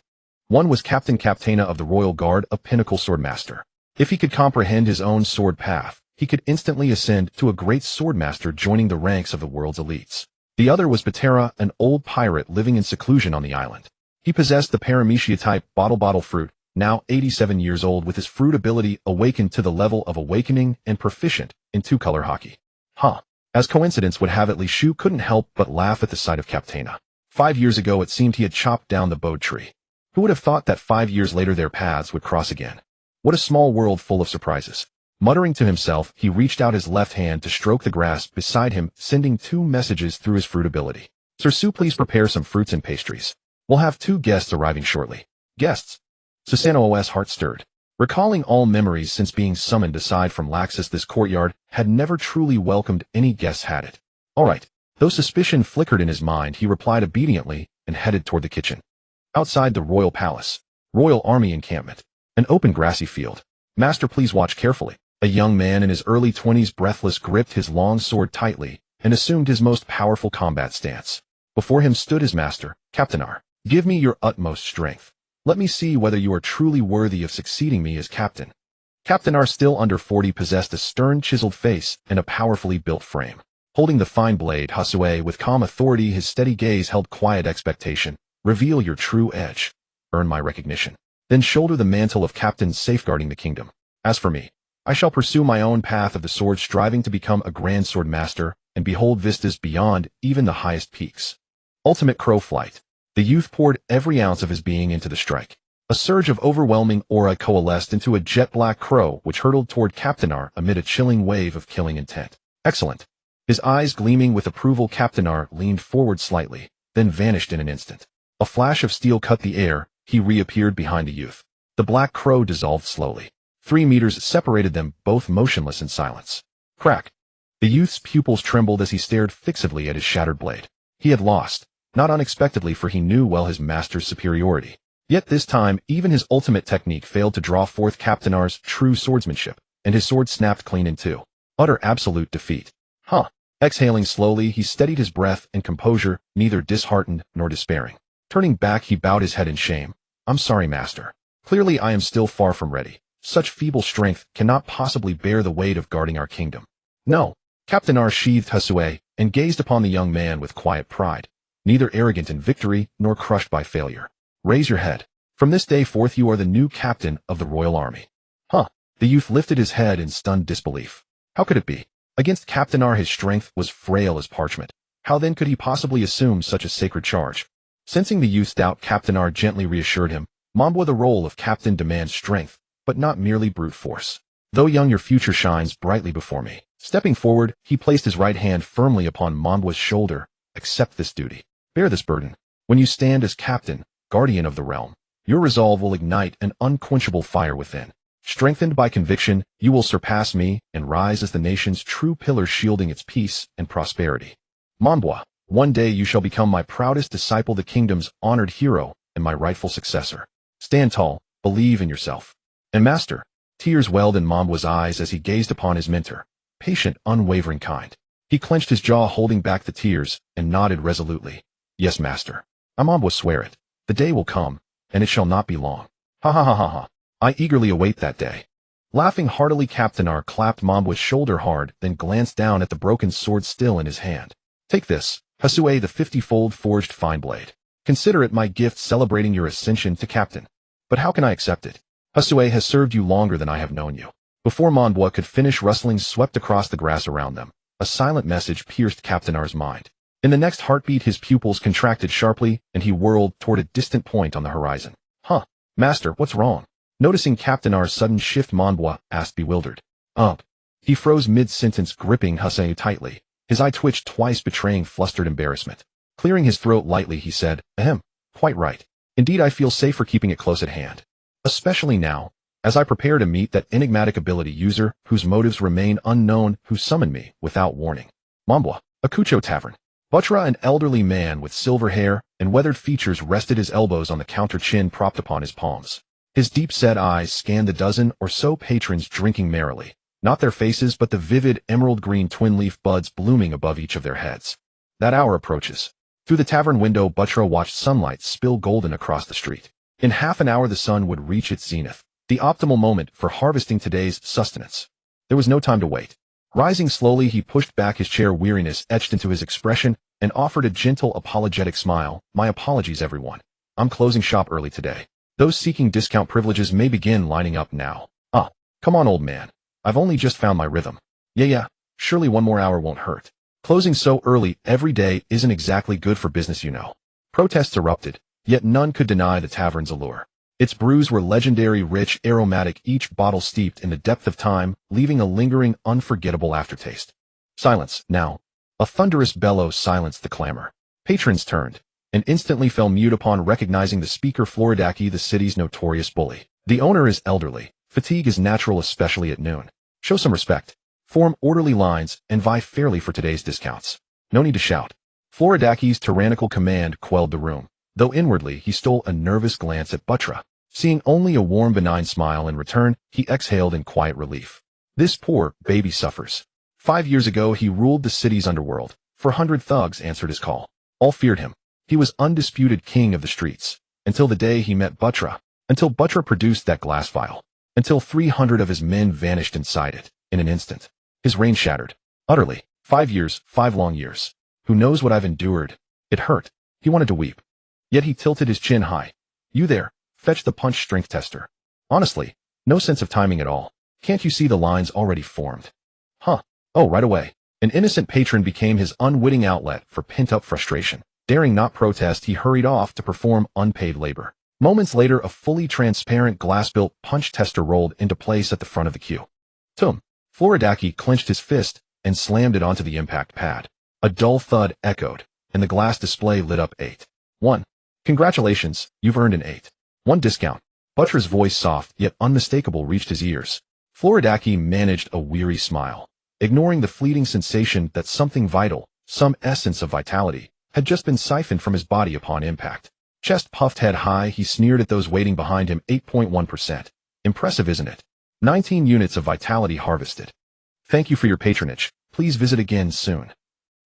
One was Captain Captana of the Royal Guard, a pinnacle swordmaster. If he could comprehend his own sword path, he could instantly ascend to a great swordmaster, joining the ranks of the world's elites. The other was Patera, an old pirate living in seclusion on the island. He possessed the Paramecia-type bottle fruit, now 87 years old, with his fruit ability awakened to the level of awakening and proficient in two-color hockey. As coincidence would have it, Li Shu couldn't help but laugh at the sight of Captana. 5 years ago, it seemed he had chopped down the Bode tree. Who would have thought that 5 years later their paths would cross again? What a small world full of surprises. Muttering to himself, he reached out his left hand to stroke the grass beside him, sending 2 messages through his fruit ability. Sir Sue, please prepare some fruits and pastries. We'll have 2 guests arriving shortly. Guests? Susanoo's heart stirred. Recalling all memories since being summoned aside from Laxus, this courtyard had never truly welcomed any guests, had it? All right. Though suspicion flickered in his mind, he replied obediently and headed toward the kitchen. Outside the royal palace, royal army encampment, an open grassy field. Master, please watch carefully. A young man in his early 20s, breathless, gripped his long sword tightly and assumed his most powerful combat stance. Before him stood his master, Captainar. Give me your utmost strength. Let me see whether you are truly worthy of succeeding me as captain. Captainar, still under 40, possessed a stern, chiseled face and a powerfully built frame. Holding the fine blade, Hasue, with calm authority, his steady gaze held quiet expectation. Reveal your true edge. Earn my recognition. Then shoulder the mantle of captain, safeguarding the kingdom. As for me, I shall pursue my own path of the sword, striving to become a grand sword master and behold vistas beyond even the highest peaks. Ultimate crow flight. The youth poured every ounce of his being into the strike. A surge of overwhelming aura coalesced into a jet-black crow which hurtled toward Captainar amid a chilling wave of killing intent. Excellent. His eyes gleaming with approval, Captainar leaned forward slightly, then vanished in an instant. A flash of steel cut the air. He reappeared behind the youth. The black crow dissolved slowly. 3 meters separated them, both motionless in silence. Crack. The youth's pupils trembled as he stared fixedly at his shattered blade. He had lost, not unexpectedly, for he knew well his master's superiority. Yet this time, even his ultimate technique failed to draw forth Captainar's true swordsmanship, and his sword snapped clean in 2. Utter absolute defeat. Exhaling slowly, he steadied his breath and composure, neither disheartened nor despairing. Turning back, he bowed his head in shame. I'm sorry, master. Clearly I am still far from ready. Such feeble strength cannot possibly bear the weight of guarding our kingdom. No. Captain R sheathed Hasue and gazed upon the young man with quiet pride, neither arrogant in victory nor crushed by failure. Raise your head. From this day forth you are the new captain of the royal army. Huh. The youth lifted his head in stunned disbelief. How could it be? Against Captain R his strength was frail as parchment. How then could he possibly assume such a sacred charge? Sensing the youth's doubt, Captain R gently reassured him. Mambwa, the role of captain demands strength, but not merely brute force. Though young, your future shines brightly before me. Stepping forward, he placed his right hand firmly upon Mambwa's shoulder. Accept this duty. Bear this burden. When you stand as captain, guardian of the realm, your resolve will ignite an unquenchable fire within. Strengthened by conviction, you will surpass me and rise as the nation's true pillar, shielding its peace and prosperity. Mambwa, one day you shall become my proudest disciple, the kingdom's honored hero, and my rightful successor. Stand tall, believe in yourself. And master, tears welled in Mambwa's eyes as he gazed upon his mentor. Patient, unwavering, kind. He clenched his jaw, holding back the tears, and nodded resolutely. Yes, master. I, Mambwa, swear it. The day will come, and it shall not be long. Ha ha ha ha ha. I eagerly await that day. Laughing heartily, Captain R clapped Mambwa's shoulder hard, then glanced down at the broken sword still in his hand. Take this, Hasue, the 50-fold forged fine blade. Consider it my gift celebrating your ascension to captain. But how can I accept it? Hasue has served you longer than I have known you. Before Mambwa could finish, rustlings swept across the grass around them. A silent message pierced Captain R's mind. In the next heartbeat, his pupils contracted sharply, and he whirled toward a distant point on the horizon. Huh. Master, what's wrong? Noticing Captain R's sudden shift, Mambwa asked, bewildered. He froze mid-sentence, gripping Hasue tightly. His eye twitched twice, betraying flustered embarrassment. Clearing his throat lightly, he said, Ahem. Quite right. Indeed, I feel safer keeping it close at hand. Especially now, as I prepare to meet that enigmatic ability user whose motives remain unknown, who summoned me without warning. Mambwa, Akucho Tavern. Buttra, an elderly man with silver hair and weathered features, rested his elbows on the counter, chin propped upon his palms. His deep-set eyes scanned the dozen or so patrons drinking merrily, not their faces but the vivid emerald-green twin-leaf buds blooming above each of their heads. That hour approaches. Through the tavern window, Buttra watched sunlight spill golden across the street. In half an hour the sun would reach its zenith, the optimal moment for harvesting today's sustenance. There was no time to wait. Rising slowly, he pushed back his chair, weariness etched into his expression, and offered a gentle, apologetic smile. My apologies, everyone. I'm closing shop early today. Those seeking discount privileges may begin lining up now. Come on, old man. I've only just found my rhythm. Yeah, surely one more hour won't hurt. Closing so early every day isn't exactly good for business, you know. Protests erupted, yet none could deny the tavern's allure. Its brews were legendary, rich, aromatic, each bottle steeped in the depth of time, leaving a lingering, unforgettable aftertaste. Silence, now. A thunderous bellow silenced the clamor. Patrons turned, and instantly fell mute upon recognizing the speaker, Floridaki, the city's notorious bully. The owner is elderly. Fatigue is natural, especially at noon. Show some respect. Form orderly lines and vie fairly for today's discounts. No need to shout. Floridaki's tyrannical command quelled the room, though inwardly he stole a nervous glance at Buttra. Seeing only a warm, benign smile in return, he exhaled in quiet relief. This poor baby suffers. 5 years ago he ruled the city's underworld. 400 thugs answered his call. All feared him. He was undisputed king of the streets. Until the day he met Buttra. Until Buttra produced that glass vial. Until 300 of his men vanished inside it, in an instant. His reign shattered. Utterly. 5 years, 5 long years. Who knows what I've endured? It hurt. He wanted to weep. Yet he tilted his chin high. You there, fetch the punch strength tester. Honestly, no sense of timing at all. Can't you see the lines already formed? Oh, right away. An innocent patron became his unwitting outlet for pent-up frustration. Daring not protest, he hurried off to perform unpaid labor. Moments later, a fully transparent glass-built punch tester rolled into place at the front of the queue. Tum. Floridaki clenched his fist and slammed it onto the impact pad. A dull thud echoed, and the glass display lit up 8-1. Congratulations, you've earned an 8-1 discount. Buttra's voice, soft yet unmistakable, reached his ears. Floridaki managed a weary smile, ignoring the fleeting sensation that something vital, some essence of vitality, had just been siphoned from his body upon impact. Chest puffed, head high, he sneered at those waiting behind him. 8.1%. Impressive, isn't it? 19 units of vitality harvested. Thank you for your patronage. Please visit again soon.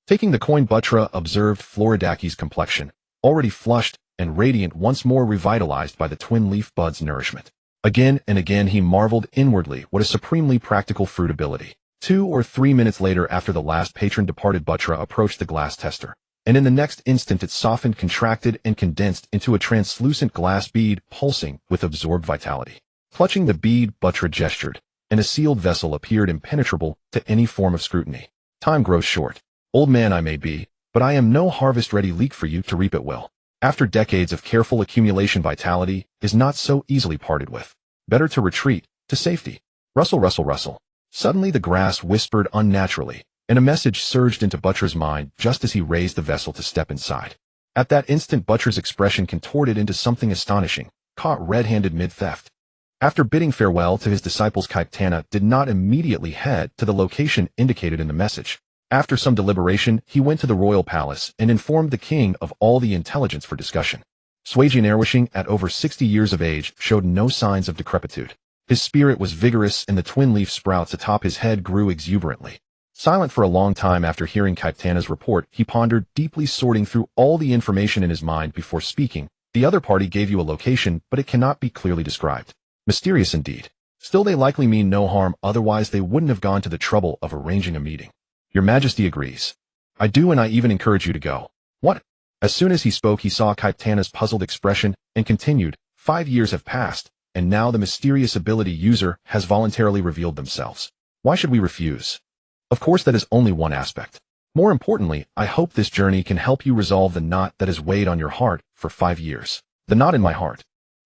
Taking the coin, Butra observed Floridaki's complexion, already flushed and radiant, once more revitalized by the twin leaf bud's nourishment. Again and again he marveled inwardly what a supremely practical fruitability. 2 or 3 minutes later, after the last patron departed, Butra approached the glass tester, and in the next instant it softened, contracted, and condensed into a translucent glass bead pulsing with absorbed vitality. Clutching the bead, Butra gestured, and a sealed vessel appeared, impenetrable to any form of scrutiny. Time grows short. Old man I may be, but I am no harvest-ready leek for you to reap at will. After decades of careful accumulation, vitality is not so easily parted with. Better to retreat, to safety. Rustle, rustle, rustle. Suddenly the grass whispered unnaturally, and a message surged into Butra's mind just as he raised the vessel to step inside. At that instant, Butra's expression contorted into something astonishing, caught red-handed mid-theft. After bidding farewell to his disciples, Kaitana did not immediately head to the location indicated in the message. After some deliberation, he went to the royal palace and informed the king of all the intelligence for discussion. Swagian Erwishing, at over 60 years of age, showed no signs of decrepitude. His spirit was vigorous, and the twin leaf sprouts atop his head grew exuberantly. Silent for a long time after hearing Kaitana's report, he pondered, deeply sorting through all the information in his mind before speaking. The other party gave you a location, but it cannot be clearly described. Mysterious indeed. Still, they likely mean no harm, otherwise they wouldn't have gone to the trouble of arranging a meeting. Your Majesty agrees. I do, and I even encourage you to go. What? As soon as he spoke, he saw Kaitana's puzzled expression and continued, 5 years have passed, and now the mysterious ability user has voluntarily revealed themselves. Why should we refuse? Of course, that is only one aspect. More importantly, I hope this journey can help you resolve the knot that has weighed on your heart for 5 years. The knot in my heart.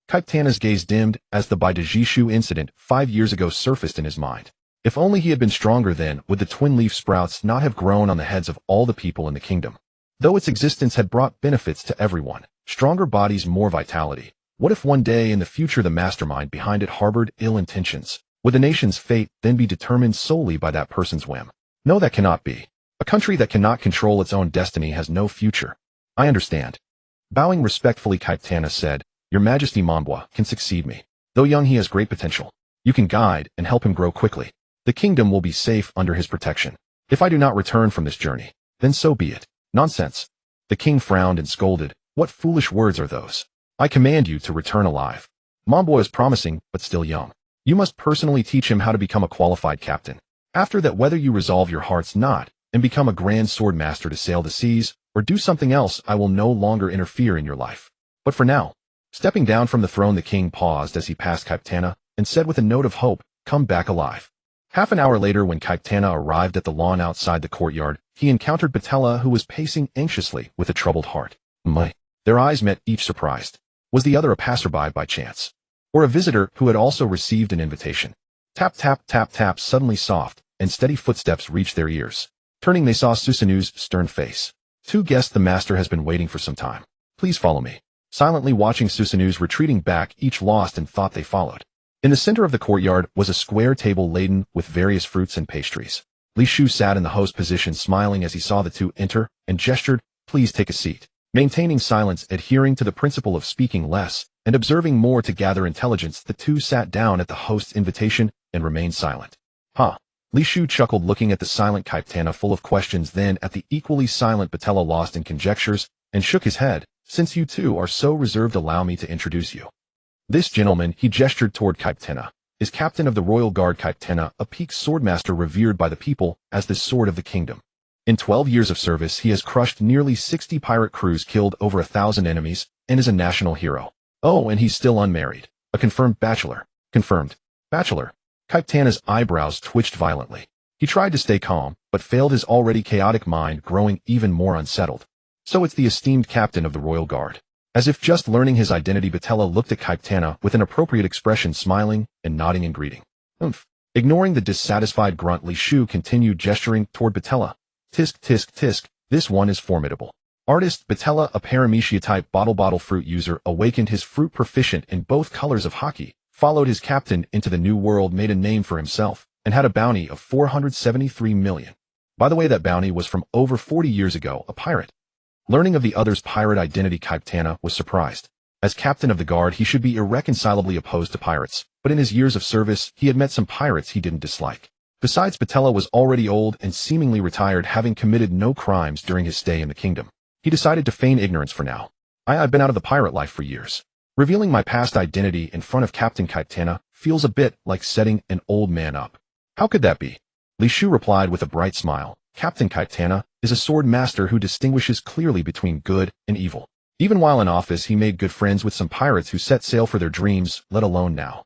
Kaitana's gaze dimmed as the Baidajishu incident 5 years ago surfaced in his mind. If only he had been stronger then, would the twin leaf sprouts not have grown on the heads of all the people in the kingdom? Though its existence had brought benefits to everyone, stronger bodies, more vitality. What if one day in the future the mastermind behind it harbored ill intentions? Would the nation's fate then be determined solely by that person's whim? No, that cannot be. A country that cannot control its own destiny has no future. I understand. Bowing respectfully, Kaitana said, Your Majesty, Mambwa can succeed me. Though young, he has great potential. You can guide and help him grow quickly. The kingdom will be safe under his protection. If I do not return from this journey, then so be it. Nonsense. The king frowned and scolded. What foolish words are those? I command you to return alive. Mambwa is promising, but still young. You must personally teach him how to become a qualified captain. After that, whether you resolve your heart's knot and become a grand sword master to sail the seas, or do something else, I will no longer interfere in your life. But for now, stepping down from the throne, the king paused as he passed Kaitana and said with a note of hope, Come back alive. Half an hour later, when Kaitana arrived at the lawn outside the courtyard, he encountered Patella, who was pacing anxiously with a troubled heart. My. Their eyes met, each surprised. Was the other a passerby by chance? Or a visitor who had also received an invitation? Tap, tap, tap, tap. Suddenly soft and steady footsteps reached their ears. Turning, they saw Susanu's stern face. Two guests, the master has been waiting for some time. Please follow me. Silently watching Susanu's retreating back, each lost in thought, they followed. In the center of the courtyard was a square table laden with various fruits and pastries. Li Shu sat in the host position, smiling as he saw the two enter, and gestured, Please take a seat. Maintaining silence, adhering to the principle of speaking less and observing more to gather intelligence, the two sat down at the host's invitation and remained silent. Huh. Li Shu chuckled, looking at the silent Kaitana full of questions, then at the equally silent Patella lost in conjectures, and shook his head. Since you two are so reserved, allow me to introduce you. This gentleman, he gestured toward Kaitana, is captain of the Royal Guard. Kaitana, a peak swordmaster revered by the people as the sword of the kingdom. In 12 years of service, he has crushed nearly 60 pirate crews, killed over 1,000 enemies, and is a national hero. Oh, and he's still unmarried. A confirmed bachelor. Confirmed. Bachelor. Kaitana's eyebrows twitched violently. He tried to stay calm, but failed, his already chaotic mind growing even more unsettled. So it's the esteemed captain of the Royal Guard. As if just learning his identity, Patella looked at Kaitana with an appropriate expression, smiling and nodding in greeting. Ignoring the dissatisfied grunt, Li Shu continued, gesturing toward Patella. Tisk, tisk, tisk, this one is formidable. Artist Patella, a paramecia-type bottle fruit user, awakened, his fruit proficient in both colors of hockey, followed his captain into the new world, made a name for himself, and had a bounty of 473 million. By the way, that bounty was from over 40 years ago, a pirate. Learning of the other's pirate identity, Kaitana was surprised. As captain of the guard, he should be irreconcilably opposed to pirates, but in his years of service, he had met some pirates he didn't dislike. Besides, Patella was already old and seemingly retired, having committed no crimes during his stay in the kingdom. He decided to feign ignorance for now. I've been out of the pirate life for years. Revealing my past identity in front of Captain Kaitana feels a bit like setting an old man up. How could that be? Li Shu replied with a bright smile. Captain Kaitana is a sword master who distinguishes clearly between good and evil. Even while in office, he made good friends with some pirates who set sail for their dreams, let alone now.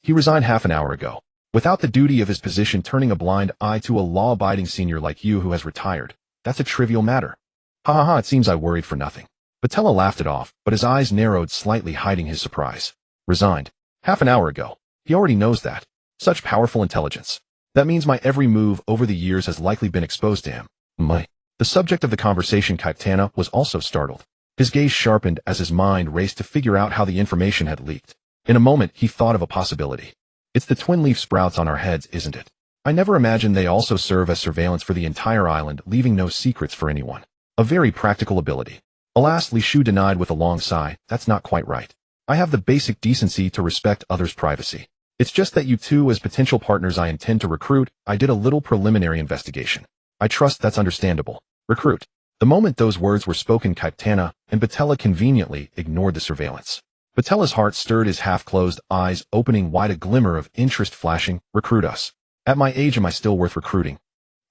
He resigned half an hour ago, without the duty of his position turning a blind eye to a law-abiding senior like you who has retired. That's a trivial matter. Ha ha ha, it seems I worried for nothing. Patella laughed it off, but his eyes narrowed slightly, hiding his surprise. Resigned. Half an hour ago. He already knows that. Such powerful intelligence. That means my every move over the years has likely been exposed to him. The subject of the conversation, Kaitana, was also startled. His gaze sharpened as his mind raced to figure out how the information had leaked. In a moment, he thought of a possibility. It's the twin leaf sprouts on our heads, isn't it? I never imagined they also serve as surveillance for the entire island, leaving no secrets for anyone. A very practical ability. Alas, Li Shu denied with a long sigh, that's not quite right. I have the basic decency to respect others' privacy. It's just that you two as potential partners I intend to recruit, I did a little preliminary investigation. I trust that's understandable. Recruit. The moment those words were spoken, Kaitana and Patella conveniently ignored the surveillance. Patella's heart stirred, his half-closed eyes opening wide, a glimmer of interest flashing. Recruit us. At my age, am I still worth recruiting?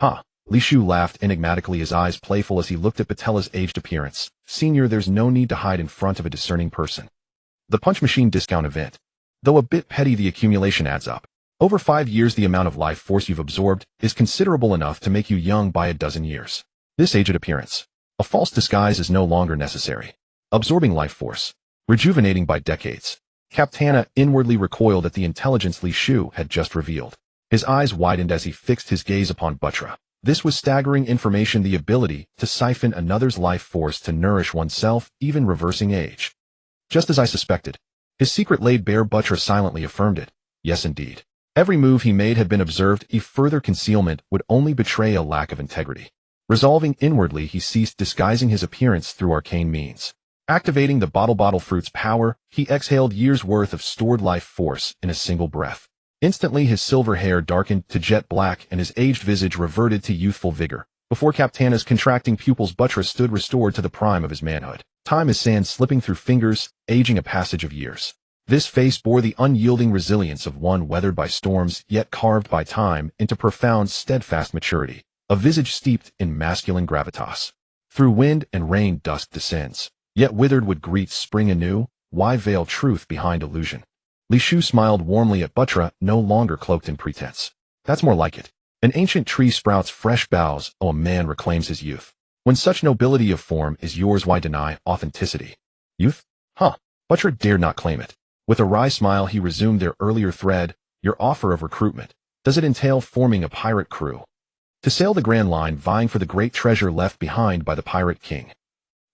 Huh. Li Shu laughed enigmatically, his eyes playful as he looked at Patella's aged appearance. Senior, there's no need to hide in front of a discerning person. The punch machine discount event. Though a bit petty, the accumulation adds up. Over 5 years, the amount of life force you've absorbed is considerable enough to make you young by a dozen years. This aged appearance. A false disguise is no longer necessary. Absorbing life force. Rejuvenating by decades. Kaitana inwardly recoiled at the intelligence Li Shu had just revealed. His eyes widened as he fixed his gaze upon Buttra. This was staggering information, the ability to siphon another's life force to nourish oneself, even reversing age. Just as I suspected. His secret laid bare, Buttra silently affirmed it. Yes, indeed. Every move he made had been observed. If further concealment would only betray a lack of integrity. Resolving inwardly, he ceased disguising his appearance through arcane means. Activating the bottle fruit's power, he exhaled years' worth of stored life force in a single breath. Instantly, his silver hair darkened to jet black and his aged visage reverted to youthful vigor. Before Kaitana's contracting pupils, Buttra stood restored to the prime of his manhood. Time as sand slipping through fingers, aging a passage of years. This face bore the unyielding resilience of one weathered by storms, yet carved by time into profound, steadfast maturity. A visage steeped in masculine gravitas. Through wind and rain dusk descends, yet withered would greet spring anew. Why veil truth behind illusion? Li Shu smiled warmly at Buttra, no longer cloaked in pretense. That's more like it. An ancient tree sprouts fresh boughs, a man reclaims his youth. When such nobility of form is yours, why deny authenticity? Youth? Huh. Buttra dared not claim it. With a wry smile, he resumed their earlier thread. Your offer of recruitment. Does it entail forming a pirate crew? To sail the Grand Line, vying for the great treasure left behind by the Pirate King.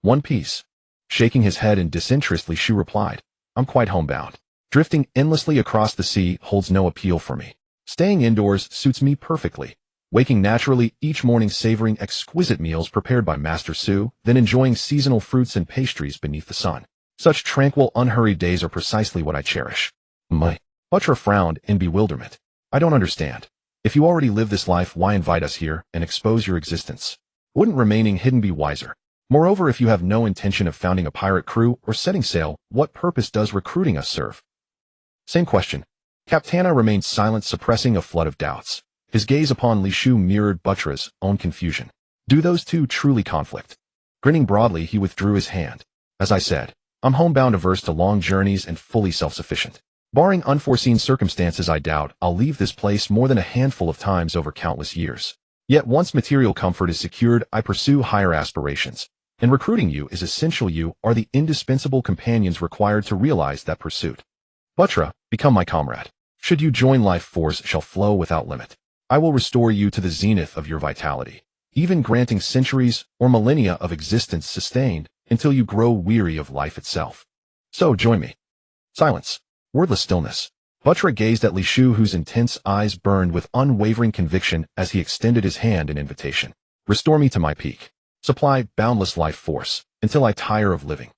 One piece. Shaking his head in disinterest, Li Shu replied. I'm quite homebound. Drifting endlessly across the sea holds no appeal for me. Staying indoors suits me perfectly. Waking naturally each morning, savoring exquisite meals prepared by Master Su, then enjoying seasonal fruits and pastries beneath the sun. Such tranquil, unhurried days are precisely what I cherish. Buttra frowned in bewilderment. I don't understand. If you already live this life, why invite us here and expose your existence? Wouldn't remaining hidden be wiser? Moreover, if you have no intention of founding a pirate crew or setting sail, what purpose does recruiting us serve? Same question. Kaitana remained silent, suppressing a flood of doubts. His gaze upon Li Shu mirrored Buttra's own confusion. Do those two truly conflict? Grinning broadly, he withdrew his hand. As I said, I'm homebound, averse to long journeys and fully self-sufficient. Barring unforeseen circumstances, I doubt I'll leave this place more than a handful of times over countless years. Yet once material comfort is secured, I pursue higher aspirations. And recruiting you is essential. You are the indispensable companions required to realize that pursuit. Buttra, become my comrade. Should you join, life force shall flow without limit. I will restore you to the zenith of your vitality, even granting centuries or millennia of existence sustained until you grow weary of life itself. So join me. Silence. Wordless stillness. Buttra gazed at Li Shu, whose intense eyes burned with unwavering conviction as he extended his hand in invitation. Restore me to my peak. Supply boundless life force until I tire of living.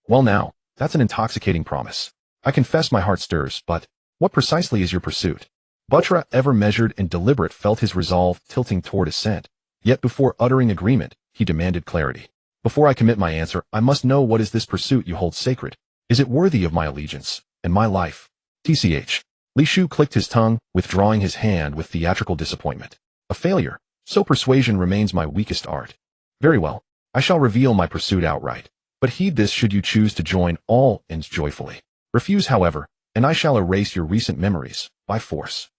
Well now, that's an intoxicating promise. I confess my heart stirs, but what precisely is your pursuit? Buttra, ever measured and deliberate, felt his resolve tilting toward assent. Yet before uttering agreement, he demanded clarity. Before I commit my answer, I must know, what is this pursuit you hold sacred? Is it worthy of my allegiance and my life? TCH. Li Shu clicked his tongue, withdrawing his hand with theatrical disappointment. A failure. So persuasion remains my weakest art. Very well. I shall reveal my pursuit outright. But heed this should you choose to join all ends joyfully. Refuse, however, and I shall erase your recent memories, by force.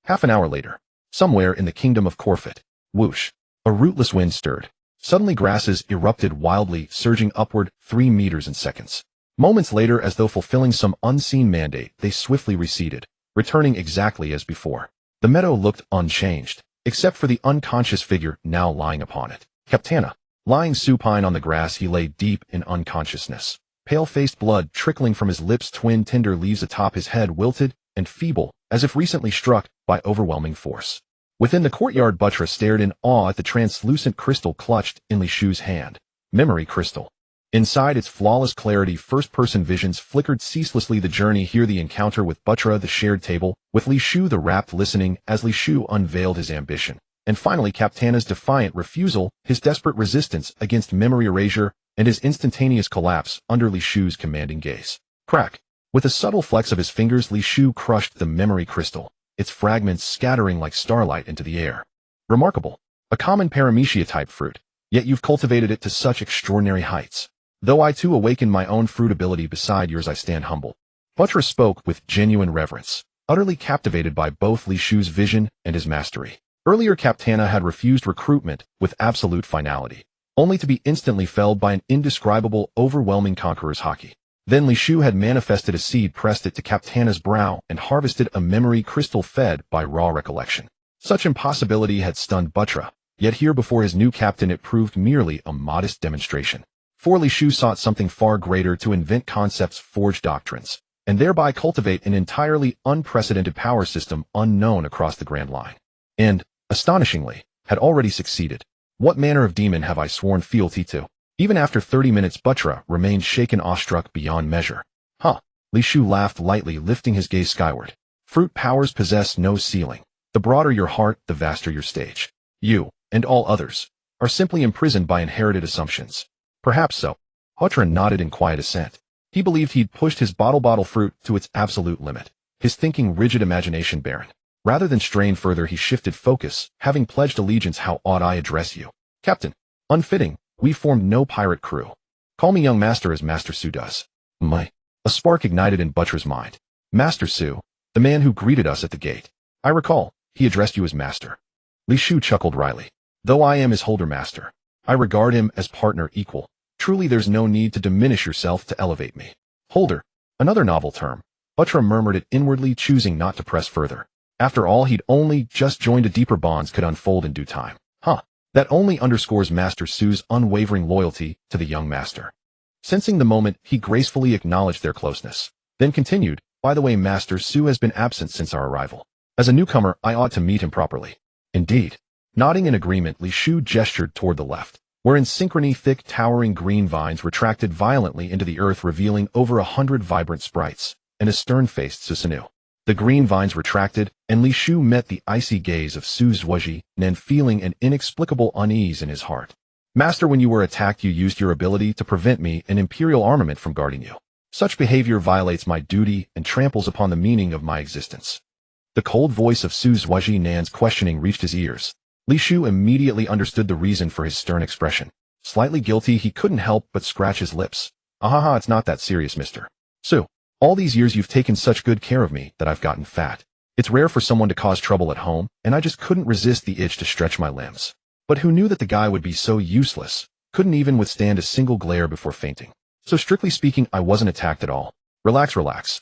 Half an hour later. Somewhere in the kingdom of Corfit. Whoosh. A rootless wind stirred. Suddenly grasses erupted wildly, surging upward 3 meters in seconds. Moments later, as though fulfilling some unseen mandate, they swiftly receded, returning exactly as before. The meadow looked unchanged, except for the unconscious figure now lying upon it. Captana. Lying supine on the grass, he lay deep in unconsciousness. Pale-faced blood trickling from his lips, twin tender leaves atop his head, wilted and feeble, as if recently struck by overwhelming force. Within the courtyard, Buttra stared in awe at the translucent crystal clutched in Li Shu's hand. Memory crystal. Inside its flawless clarity, first-person visions flickered ceaselessly. The journey here, the encounter with Buttra, the shared table, with Li Shu, the rapt listening as Li Shu unveiled his ambition. And finally, Captana's defiant refusal, his desperate resistance against memory erasure, and his instantaneous collapse under Li Shu's commanding gaze. Crack. With a subtle flex of his fingers, Li Shu crushed the memory crystal, its fragments scattering like starlight into the air. Remarkable. A common paramecia-type fruit, yet you've cultivated it to such extraordinary heights. Though I too awaken my own fruitability, beside yours I stand humble. Buttra spoke with genuine reverence, utterly captivated by both Li Shu's vision and his mastery. Earlier, Captana had refused recruitment with absolute finality, only to be instantly felled by an indescribable, overwhelming conqueror's haki. Then Li Shu had manifested a seed, pressed it to Captana's brow, and harvested a memory crystal fed by raw recollection. Such impossibility had stunned Buttra, yet here before his new captain it proved merely a modest demonstration. For Li Shu sought something far greater: to invent concepts, forge doctrines, and thereby cultivate an entirely unprecedented power system unknown across the Grand Line. And, astonishingly, had already succeeded. What manner of demon have I sworn fealty to? Even after 30 minutes, Buttra remained shaken, awestruck beyond measure. Huh. Li Shu laughed lightly, lifting his gaze skyward. Fruit powers possess no ceiling. The broader your heart, the vaster your stage. You, and all others, are simply imprisoned by inherited assumptions. Perhaps so. Buttra nodded in quiet assent. He believed he'd pushed his bottle fruit to its absolute limit, his thinking rigid, imagination barren. Rather than strain further, he shifted focus, having pledged allegiance. How ought I address you? Captain. Unfitting. We formed no pirate crew. Call me young master, as Master Su does. My. A spark ignited in Buttra's mind. Master Su, the man who greeted us at the gate. I recall, he addressed you as master. Li Shu chuckled wryly. Though I am his holder master, I regard him as partner equal. Truly, there's no need to diminish yourself to elevate me. Holder. Another novel term. Buttra murmured it inwardly, choosing not to press further. After all, he'd only just joined. A deeper bonds could unfold in due time. Huh. That only underscores Master Su's unwavering loyalty to the young master. Sensing the moment, he gracefully acknowledged their closeness, then continued, by the way, Master Su has been absent since our arrival. As a newcomer, I ought to meet him properly. Indeed. Nodding in agreement, Li Shu gestured toward the left, where in synchrony thick towering green vines retracted violently into the earth, revealing over 100 vibrant sprites, and a stern-faced Susanoo. The green vines retracted, and Li Shu met the icy gaze of Su Zhuoji, then feeling an inexplicable unease in his heart. Master, when you were attacked, you used your ability to prevent me, an imperial armament, from guarding you. Such behavior violates my duty and tramples upon the meaning of my existence. The cold voice of Su Zhuoji Nan's questioning reached his ears. Li Shu immediately understood the reason for his stern expression. Slightly guilty, he couldn't help but scratch his lips. Ahaha, it's not that serious, Mr. Su. All these years you've taken such good care of me that I've gotten fat. It's rare for someone to cause trouble at home, and I just couldn't resist the itch to stretch my limbs. But who knew that the guy would be so useless, couldn't even withstand a single glare before fainting. So strictly speaking, I wasn't attacked at all. Relax.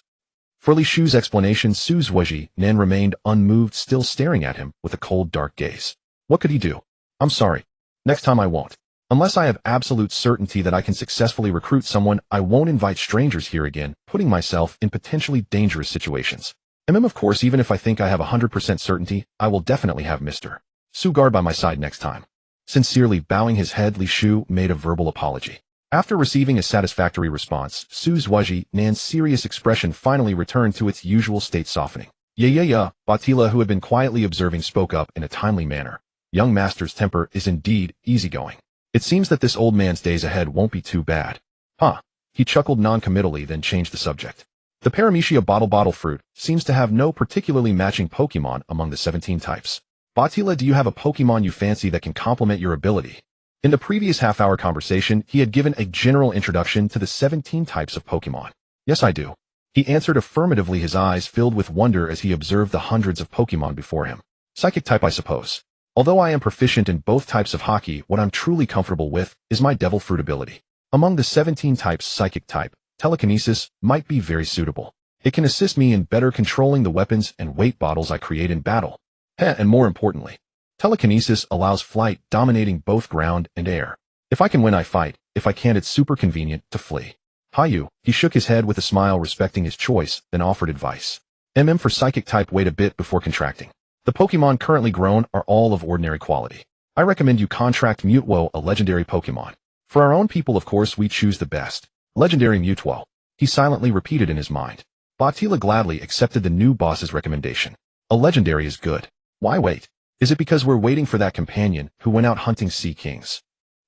For Li Shu's explanation, Su Zhuoji Nan remained unmoved, still staring at him with a cold, dark gaze. What could he do? I'm sorry. Next time I won't. Unless I have absolute certainty that I can successfully recruit someone, I won't invite strangers here again, putting myself in potentially dangerous situations. Of course, even if I think I have 100% certainty, I will definitely have Mr. Su guard by my side next time. Sincerely bowing his head, Li Shu made a verbal apology. After receiving a satisfactory response, Su Zhuoji Nan's serious expression finally returned to its usual state, softening. Yeah. Batila, who had been quietly observing, spoke up in a timely manner. Young master's temper is indeed easygoing. It seems that this old man's days ahead won't be too bad. Huh. He chuckled non-committally, then changed the subject. The Paramecia bottle fruit seems to have no particularly matching Pokemon among the 17 types. Batila, do you have a Pokemon you fancy that can complement your ability? In the previous half-hour conversation, he had given a general introduction to the 17 types of Pokemon. Yes, I do. He answered affirmatively, his eyes filled with wonder as he observed the hundreds of Pokemon before him. Psychic type, I suppose. Although I am proficient in both types of hockey, what I'm truly comfortable with is my Devil Fruit ability. Among the 17 types, Psychic type, telekinesis, might be very suitable. It can assist me in better controlling the weapons and weight bottles I create in battle. And more importantly, telekinesis allows flight, dominating both ground and air. If I can win, I fight. If I can't, it's super convenient to flee. Hi-you. He shook his head with a smile, respecting his choice, then offered advice. For Psychic type, wait a bit before contracting. The Pokemon currently grown are all of ordinary quality. I recommend you contract Mutwo, a legendary Pokemon. For our own people, of course, we choose the best. Legendary Mutwo. He silently repeated in his mind. Batila gladly accepted the new boss's recommendation. A legendary is good. Why wait? Is it because we're waiting for that companion who went out hunting sea kings?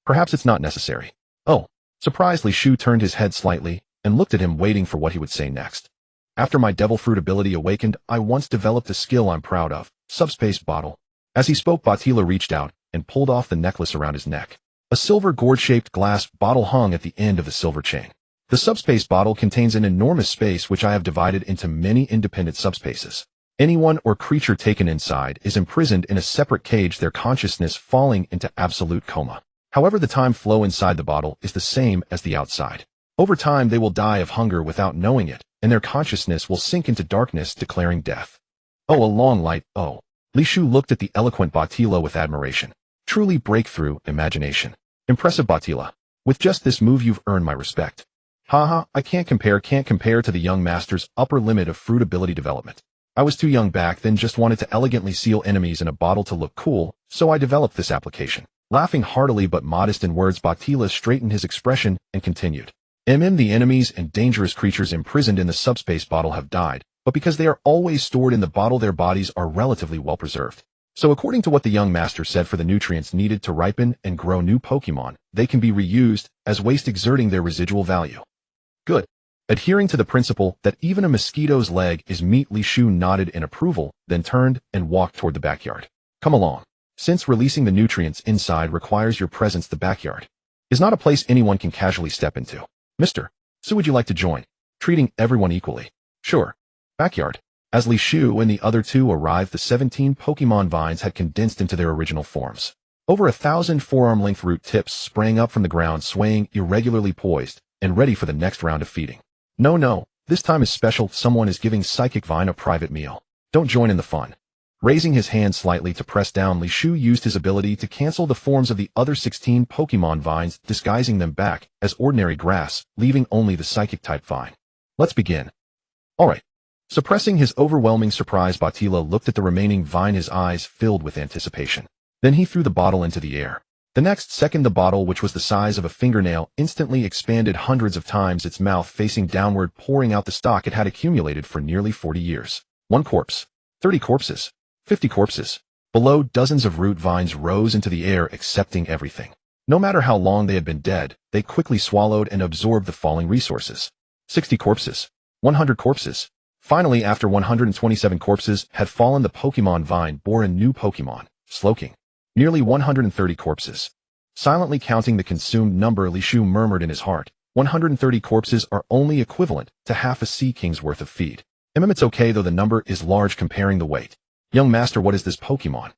Perhaps it's not necessary. Oh. Surprised, Li Shu turned his head slightly and looked at him, waiting for what he would say next. After my Devil Fruit ability awakened, I once developed a skill I'm proud of, Subspace Bottle. As he spoke, Batila reached out and pulled off the necklace around his neck. A silver gourd-shaped glass bottle hung at the end of the silver chain. The subspace bottle contains an enormous space which I have divided into many independent subspaces. Anyone or creature taken inside is imprisoned in a separate cage, their consciousness falling into absolute coma. However, the time flow inside the bottle is the same as the outside. Over time, they will die of hunger without knowing it, and their consciousness will sink into darkness, declaring death. Oh, a long light, oh. Li Shu looked at the eloquent Batila with admiration. Truly breakthrough imagination. Impressive, Batila. With just this move, you've earned my respect. Haha, I can't compare to the young master's upper limit of fruit ability development. I was too young back then, just wanted to elegantly seal enemies in a bottle to look cool, so I developed this application. Laughing heartily but modest in words, Batila straightened his expression and continued. The enemies and dangerous creatures imprisoned in the subspace bottle have died, but because they are always stored in the bottle, their bodies are relatively well preserved. So according to what the young master said, for the nutrients needed to ripen and grow new Pokemon, they can be reused as waste, exerting their residual value. Good. Adhering to the principle that even a mosquito's leg is meat, Li Shu nodded in approval, then turned and walked toward the backyard. Come along. Since releasing the nutrients inside requires your presence, the backyard is not a place anyone can casually step into. Mister, so would you like to join? Treating everyone equally. Sure. Backyard. As Li Shu and the other two arrived, the 17 Pokemon vines had condensed into their original forms. Over 1,000 forearm-length root tips sprang up from the ground, swaying irregularly, poised and ready for the next round of feeding. No, this time is special. Someone is giving Psychic Vine a private meal. Don't join in the fun. Raising his hand slightly to press down, Li Shu used his ability to cancel the forms of the other 16 Pokemon vines, disguising them back as ordinary grass, leaving only the Psychic-type vine. Let's begin. Alright. Suppressing his overwhelming surprise, Batila looked at the remaining vine, his eyes filled with anticipation. Then he threw the bottle into the air. The next second, the bottle, which was the size of a fingernail, instantly expanded hundreds of times, its mouth facing downward, pouring out the stock it had accumulated for nearly 40 years. 1 corpse. 30 corpses. 50 corpses. Below, dozens of root vines rose into the air, accepting everything. No matter how long they had been dead, they quickly swallowed and absorbed the falling resources. 60 corpses. 100 corpses. Finally, after 127 corpses had fallen, the Pokemon vine bore a new Pokemon, Slowking. Nearly 130 corpses. Silently counting the consumed number, Li Shu murmured in his heart, 130 corpses are only equivalent to half a Sea King's worth of feed. It's okay, though the number is large comparing the weight. Young master, what is this Pokemon?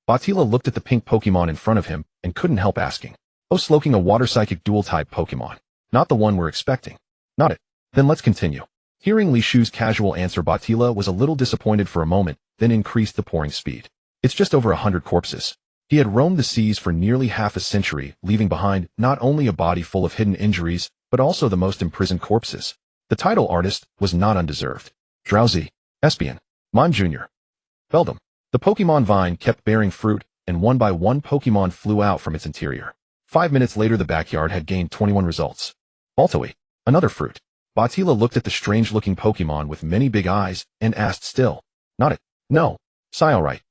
Batila looked at the pink Pokemon in front of him and couldn't help asking. Oh, Slowking, a water psychic dual-type Pokemon. Not the one we're expecting. Not it. Then let's continue. Hearing Li Shu's casual answer, Batila was a little disappointed for a moment, then increased the pouring speed. It's just over 100 corpses. He had roamed the seas for nearly half a century, leaving behind not only a body full of hidden injuries, but also the most imprisoned corpses. The title artist was not undeserved. Drowsy. Espion. Mime Jr. Beldum. The Pokemon vine kept bearing fruit, and one by one Pokemon flew out from its interior. 5 minutes later, the backyard had gained 21 results. Baltoy. Another fruit. Batila looked at the strange-looking Pokemon with many big eyes and asked still. Not it. No. Sigh alright.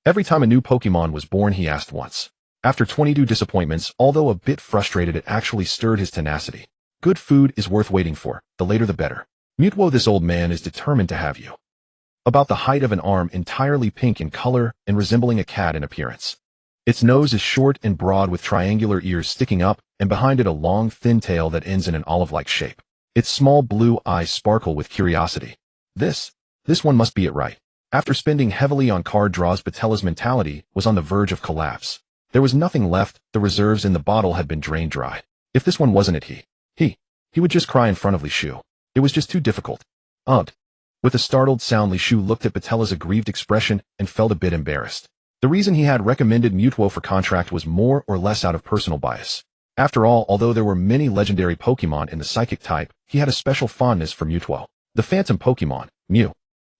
Every time a new Pokemon was born he asked once. After 22 disappointments, although a bit frustrated, it actually stirred his tenacity. Good food is worth waiting for, the later the better. Mutwo, this old man is determined to have you. About the height of an arm, entirely pink in color and resembling a cat in appearance. Its nose is short and broad with triangular ears sticking up, and behind it a long, thin tail that ends in an olive-like shape. Its small blue eyes sparkle with curiosity. This one must be it, right? After spending heavily on card draws, Patella's mentality was on the verge of collapse. There was nothing left, the reserves in the bottle had been drained dry. If this one wasn't it, he would just cry in front of Li Shu. It was just too difficult. Ugh. With a startled sound, Li Shu looked at Patella's aggrieved expression and felt a bit embarrassed. The reason he had recommended Mutwo for contract was more or less out of personal bias. After all, although there were many legendary Pokemon in the psychic type, he had a special fondness for Mutwo. The phantom Pokemon, Mew.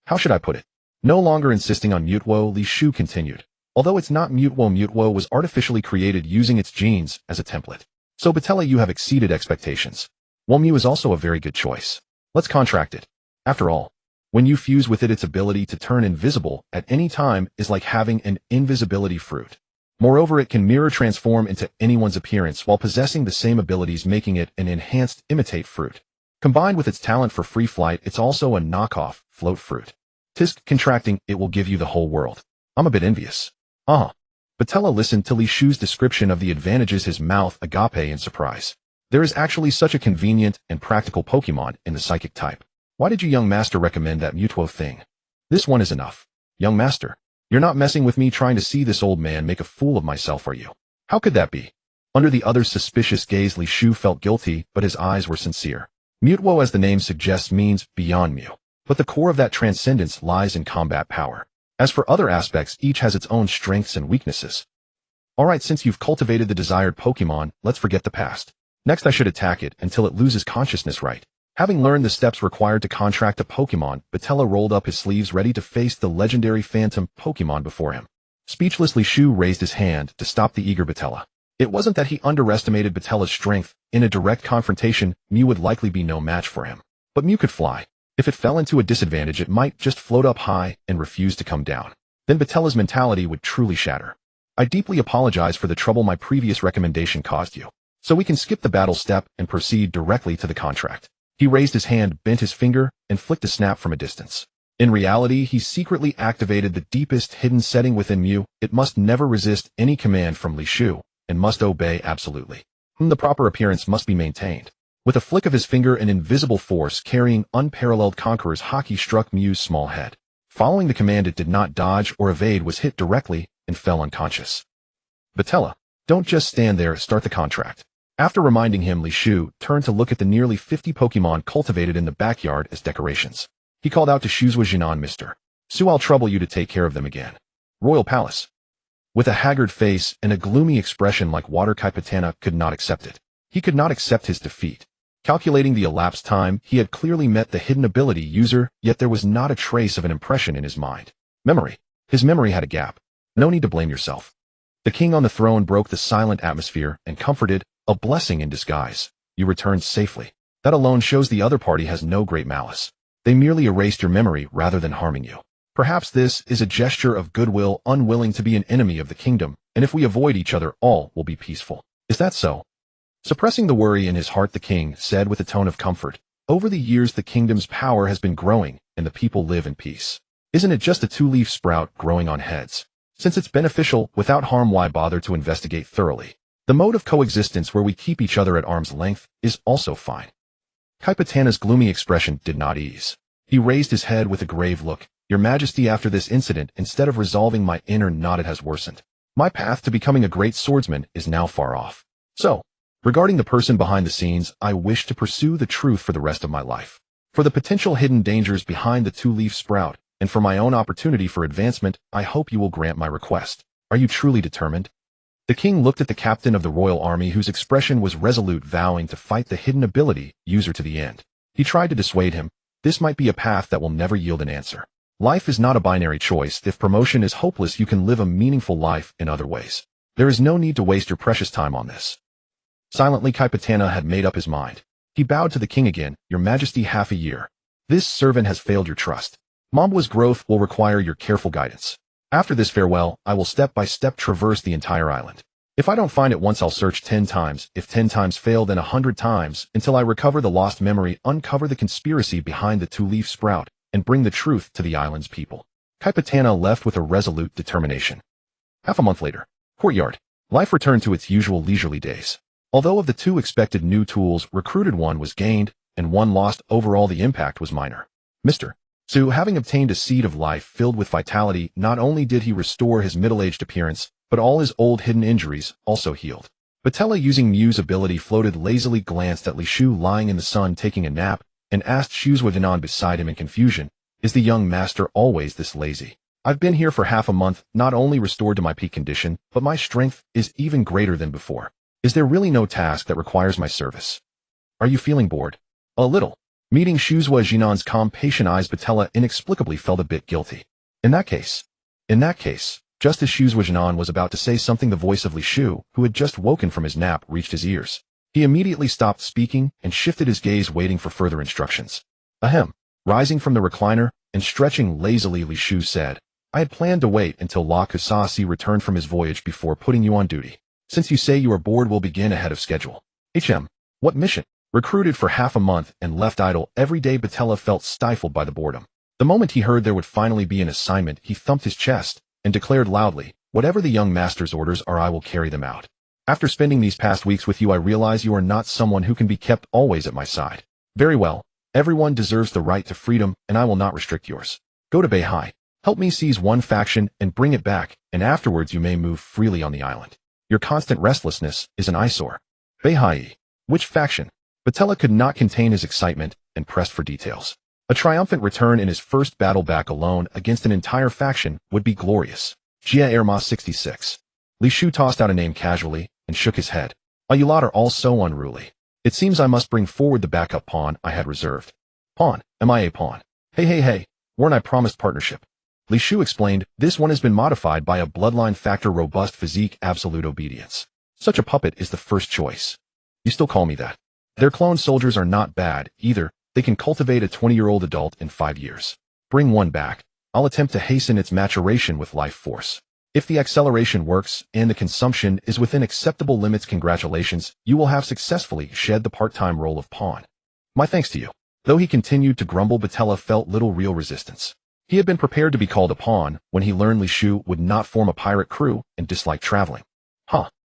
How should I put it? No longer insisting on Mutwo, Li Shu continued. Although it's not Mutwo, Mutwo was artificially created using its genes as a template. So Patella, you have exceeded expectations. Well, Mew is also a very good choice. Let's contract it. After all, when you fuse with it, its ability to turn invisible at any time is like having an invisibility fruit. Moreover, it can mirror transform into anyone's appearance while possessing the same abilities, making it an enhanced imitate fruit. Combined with its talent for free flight, it's also a knockoff float fruit. Tisk contracting, it will give you the whole world. I'm a bit envious. Patella listened to Li Shu's description of the advantages, his mouth agape in surprise. There is actually such a convenient and practical Pokemon in the psychic type. Why did you, young master, recommend that Mutwo thing? This one is enough. Young master, you're not messing with me trying to see this old man make a fool of myself, are you? How could that be? Under the other's suspicious gaze, Li Shu felt guilty, but his eyes were sincere. Mutwo, as the name suggests, means beyond Mew. But the core of that transcendence lies in combat power. As for other aspects, each has its own strengths and weaknesses. Alright, since you've cultivated the desired Pokemon, let's forget the past. Next, I should attack it until it loses consciousness, right? Having learned the steps required to contract a Pokemon, Patella rolled up his sleeves ready to face the legendary phantom Pokemon before him. Speechlessly, Shu raised his hand to stop the eager Patella. It wasn't that he underestimated Patella's strength. In a direct confrontation, Mew would likely be no match for him. But Mew could fly. If it fell into a disadvantage, it might just float up high and refuse to come down. Then Patella's mentality would truly shatter. I deeply apologize for the trouble my previous recommendation caused you. So we can skip the battle step and proceed directly to the contract. He raised his hand, bent his finger, and flicked a snap from a distance. In reality, he secretly activated the deepest hidden setting within Mew. It must never resist any command from Li Shu, and must obey absolutely. The proper appearance must be maintained. With a flick of his finger, an invisible force carrying unparalleled conqueror's haki struck Mew's small head. Following the command, it did not dodge or evade, was hit directly, and fell unconscious. Patella, don't just stand there, start the contract. After reminding him, Li Shu turned to look at the nearly 50 Pokemon cultivated in the backyard as decorations. He called out to Shuzhua Jinan, Mr. Su, I'll trouble you to take care of them again. Royal Palace. With a haggard face and a gloomy expression like water, Kaipatana could not accept it. He could not accept his defeat. Calculating the elapsed time, he had clearly met the hidden ability user, yet there was not a trace of an impression in his mind. Memory. His memory had a gap. No need to blame yourself. The king on the throne broke the silent atmosphere and comforted, a blessing in disguise. You returned safely. That alone shows the other party has no great malice. They merely erased your memory rather than harming you. Perhaps this is a gesture of goodwill, unwilling to be an enemy of the kingdom, and if we avoid each other, all will be peaceful. Is that so? Suppressing the worry in his heart, the king said with a tone of comfort, over the years the kingdom's power has been growing, and the people live in peace. Isn't it just a two-leaf sprout growing on heads? Since it's beneficial without harm, why bother to investigate thoroughly? The mode of coexistence where we keep each other at arm's length is also fine. Kaipatana's gloomy expression did not ease. He raised his head with a grave look. Your Majesty, after this incident, instead of resolving my inner knot, it has worsened. My path to becoming a great swordsman is now far off. So, regarding the person behind the scenes, I wish to pursue the truth for the rest of my life. For the potential hidden dangers behind the two-leaf sprout, and for my own opportunity for advancement, I hope you will grant my request. Are you truly determined? The king looked at the captain of the royal army, whose expression was resolute, vowing to fight the hidden ability user to the end. He tried to dissuade him. This might be a path that will never yield an answer. Life is not a binary choice. If promotion is hopeless, you can live a meaningful life in other ways. There is no need to waste your precious time on this. Silently, Kaipatana had made up his mind. He bowed to the king again. Your Majesty, half a year. This servant has failed your trust. Mamba's growth will require your careful guidance. After this farewell, I will step by step traverse the entire island. If I don't find it once, I'll search 10 times, if 10 times fail, then 100 times, until I recover the lost memory, uncover the conspiracy behind the two-leaf sprout, and bring the truth to the island's people. Capitana left with a resolute determination. Half a month later. Courtyard. Life returned to its usual leisurely days. Although of the 2 expected new tools recruited, 1 was gained, and 1 lost, overall the impact was minor. Mr. Su, having obtained a seed of life filled with vitality, not only did he restore his middle-aged appearance, but all his old hidden injuries also healed. Batella, using Mu's ability, floated lazily, glanced at Li Shu lying in the sun taking a nap, and asked Shuzhuajinan beside him in confusion, "Is the young master always this lazy? I've been here for half a month, not only restored to my peak condition, but my strength is even greater than before. Is there really no task that requires my service? Are you feeling bored?" A little. Meeting Shuzhuajinan's calm, patient eyes, Batella inexplicably felt a bit guilty. In that case, just as Shuzhuajinan was about to say something, the voice of Li Shu, who had just woken from his nap, reached his ears. He immediately stopped speaking and shifted his gaze, waiting for further instructions. Ahem. Rising from the recliner and stretching lazily, Li Shu said, "I had planned to wait until La Kusasi returned from his voyage before putting you on duty. Since you say you are bored, we'll begin ahead of schedule." What mission? Recruited for half a month and left idle every day, Batella felt stifled by the boredom. The moment he heard there would finally be an assignment, he thumped his chest and declared loudly, "Whatever the young master's orders are, I will carry them out. After spending these past weeks with you, I realize you are not someone who can be kept always at my side. Very well. Everyone deserves the right to freedom, and I will not restrict yours. Go to Beihai. Help me seize 1 faction and bring it back, and afterwards you may move freely on the island. Your constant restlessness is an eyesore." Beihai. Which faction? Batella could not contain his excitement and pressed for details. A triumphant return in his first battle back alone against an entire faction would be glorious. Jia Erma 66. Li Shu tossed out a name casually and shook his head. "You lot are all so unruly. It seems I must bring forward the backup pawn I had reserved." "Pawn? Am I a pawn? Hey, weren't I promised partnership?" Li Shu explained, "This one has been modified by a bloodline factor, robust physique, absolute obedience. Such a puppet is the first choice." "You still call me that?" "Their clone soldiers are not bad, either. They can cultivate a 20-year-old adult in 5 years. Bring one back. I'll attempt to hasten its maturation with life force. If the acceleration works and the consumption is within acceptable limits, congratulations, you will have successfully shed the part-time role of pawn." "My thanks to you." Though he continued to grumble, Batella felt little real resistance. He had been prepared to be called a pawn when he learned Li Shu would not form a pirate crew and disliked traveling.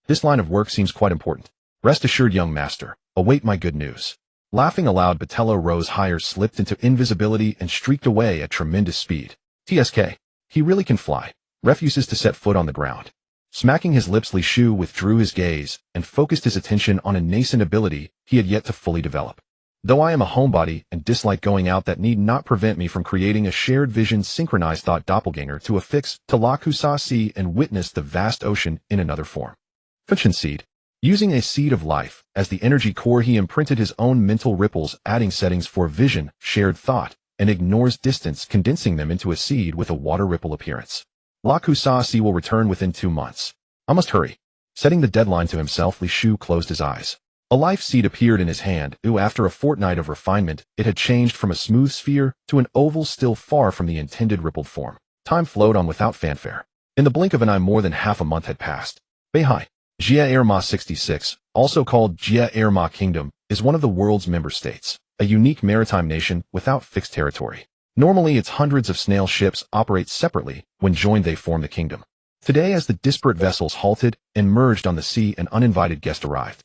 This line of work seems quite important. Rest assured, young master, await my good news." Laughing aloud, Batella rose higher, slipped into invisibility, and streaked away at tremendous speed. TSK. He really can fly. Refuses to set foot on the ground. Smacking his lips, Li Shu withdrew his gaze and focused his attention on a nascent ability he had yet to fully develop. "Though I am a homebody and dislike going out, that need not prevent me from creating a shared vision, synchronized thought doppelganger to affix to La Kusasi and witness the vast ocean in another form." Function seed. Using a seed of life as the energy core, he imprinted his own mental ripples, adding settings for vision, shared thought, and ignores distance, condensing them into a seed with a water ripple appearance. La Kusasi will return within 2 months. I must hurry. Setting the deadline to himself, Li Shu closed his eyes. A life seed appeared in his hand. After a fortnight of refinement, it had changed from a smooth sphere to an oval, still far from the intended rippled form. Time flowed on without fanfare. In the blink of an eye, more than half a month had passed. Beihai. Jia Erma 66, also called Jia Erma Kingdom, is one of the world's member states, a unique maritime nation without fixed territory. Normally, its hundreds of snail ships operate separately. When joined, they form the kingdom. Today, as the disparate vessels halted and merged on the sea, an uninvited guest arrived.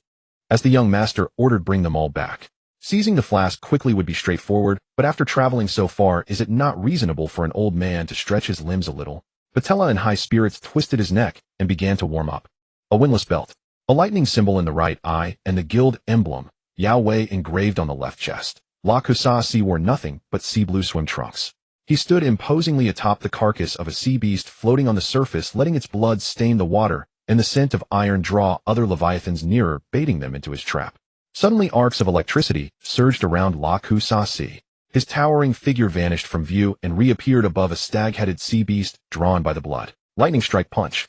As the young master ordered, bring them all back. Seizing the flask quickly would be straightforward, but after traveling so far, is it not reasonable for an old man to stretch his limbs a little? Batella, in high spirits, twisted his neck and began to warm up. A windlass belt, a lightning symbol in the right eye, and the guild emblem, Yahweh, engraved on the left chest. La Kusasi wore nothing but sea blue swim trunks. He stood imposingly atop the carcass of a sea beast floating on the surface, letting its blood stain the water, and the scent of iron draw other leviathans nearer, baiting them into his trap. Suddenly, arcs of electricity surged around La Kusasi. His towering figure vanished from view and reappeared above a stag-headed sea beast drawn by the blood. Lightning strike punch.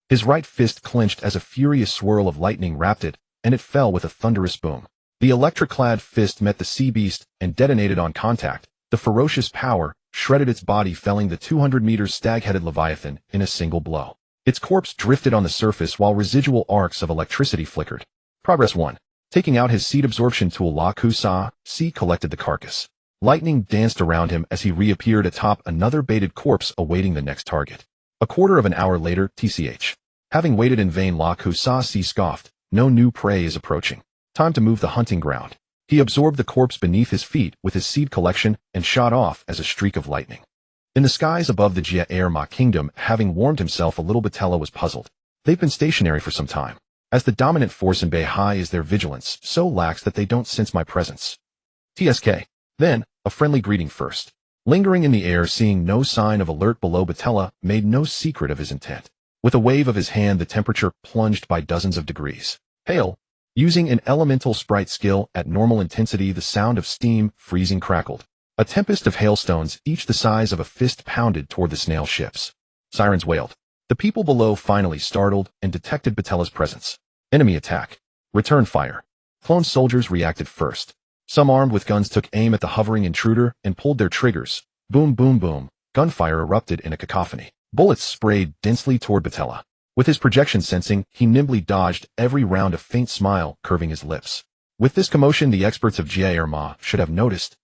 His right fist clenched as a furious swirl of lightning wrapped it, and it fell with a thunderous boom. The electric-clad fist met the sea beast and detonated on contact, the ferocious power shredded its body, felling the 200 meters stag-headed leviathan in a single blow. Its corpse drifted on the surface while residual arcs of electricity flickered. Progress 1. Taking out his seed absorption tool, La Kusa, C collected the carcass. Lightning danced around him as he reappeared atop another baited corpse awaiting the next target. A quarter of an hour later, TCH. Having waited in vain, La Kusa C scoffed, no new prey is approaching. Time to move the hunting ground. He absorbed the corpse beneath his feet with his seed collection and shot off as a streak of lightning. In the skies above the Jia-Erma kingdom, having warmed himself a little, Batella was puzzled. They've been stationary for some time. As the dominant force in Beihai is their vigilance, so lax that they don't sense my presence. TSK. Then, a friendly greeting first. Lingering in the air, seeing no sign of alert below, Batella made no secret of his intent. With a wave of his hand, the temperature plunged by dozens of degrees. Hail. Using an elemental sprite skill at normal intensity, the sound of steam freezing crackled. A tempest of hailstones, each the size of a fist, pounded toward the snail ships. Sirens wailed. The people below finally startled and detected Batella's presence. Enemy attack. Return fire. Clone soldiers reacted first. Some armed with guns took aim at the hovering intruder and pulled their triggers. Boom, boom, boom. Gunfire erupted in a cacophony. Bullets sprayed densely toward Batella. With his projection sensing, he nimbly dodged every round, a faint smile curving his lips. With this commotion, the experts of Jia-Erma should have noticed.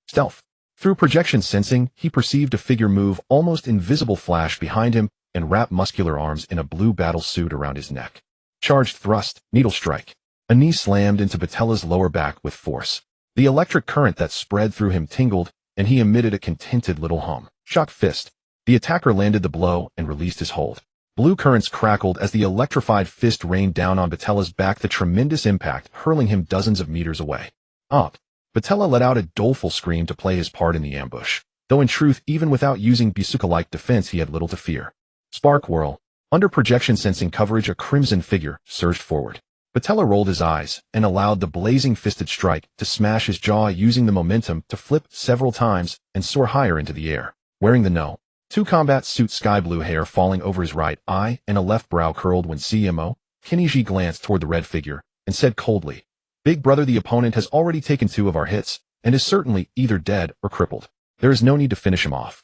Stealth. Through projection sensing, he perceived a figure move, almost invisible, flash behind him and wrap muscular arms in a blue battle suit around his neck. Charged thrust, needle strike. A knee slammed into Batella's lower back with force. The electric current that spread through him tingled, and he emitted a contented little hum. Shock fist. The attacker landed the blow and released his hold. Blue currents crackled as the electrified fist rained down on Batella's back, the tremendous impact hurling him dozens of meters away. Up. Batella let out a doleful scream to play his part in the ambush, though in truth, even without using bazooka-like defense, he had little to fear. Spark whirl. Under projection sensing coverage, a crimson figure surged forward. Batella rolled his eyes and allowed the blazing fisted strike to smash his jaw, using the momentum to flip several times and soar higher into the air. Wearing the No. 2 combat suit, sky blue hair falling over his right eye and a left brow curled when CMO Kiniji glanced toward the red figure and said coldly, "Big brother, the opponent has already taken 2 of our hits and is certainly either dead or crippled. There is no need to finish him off."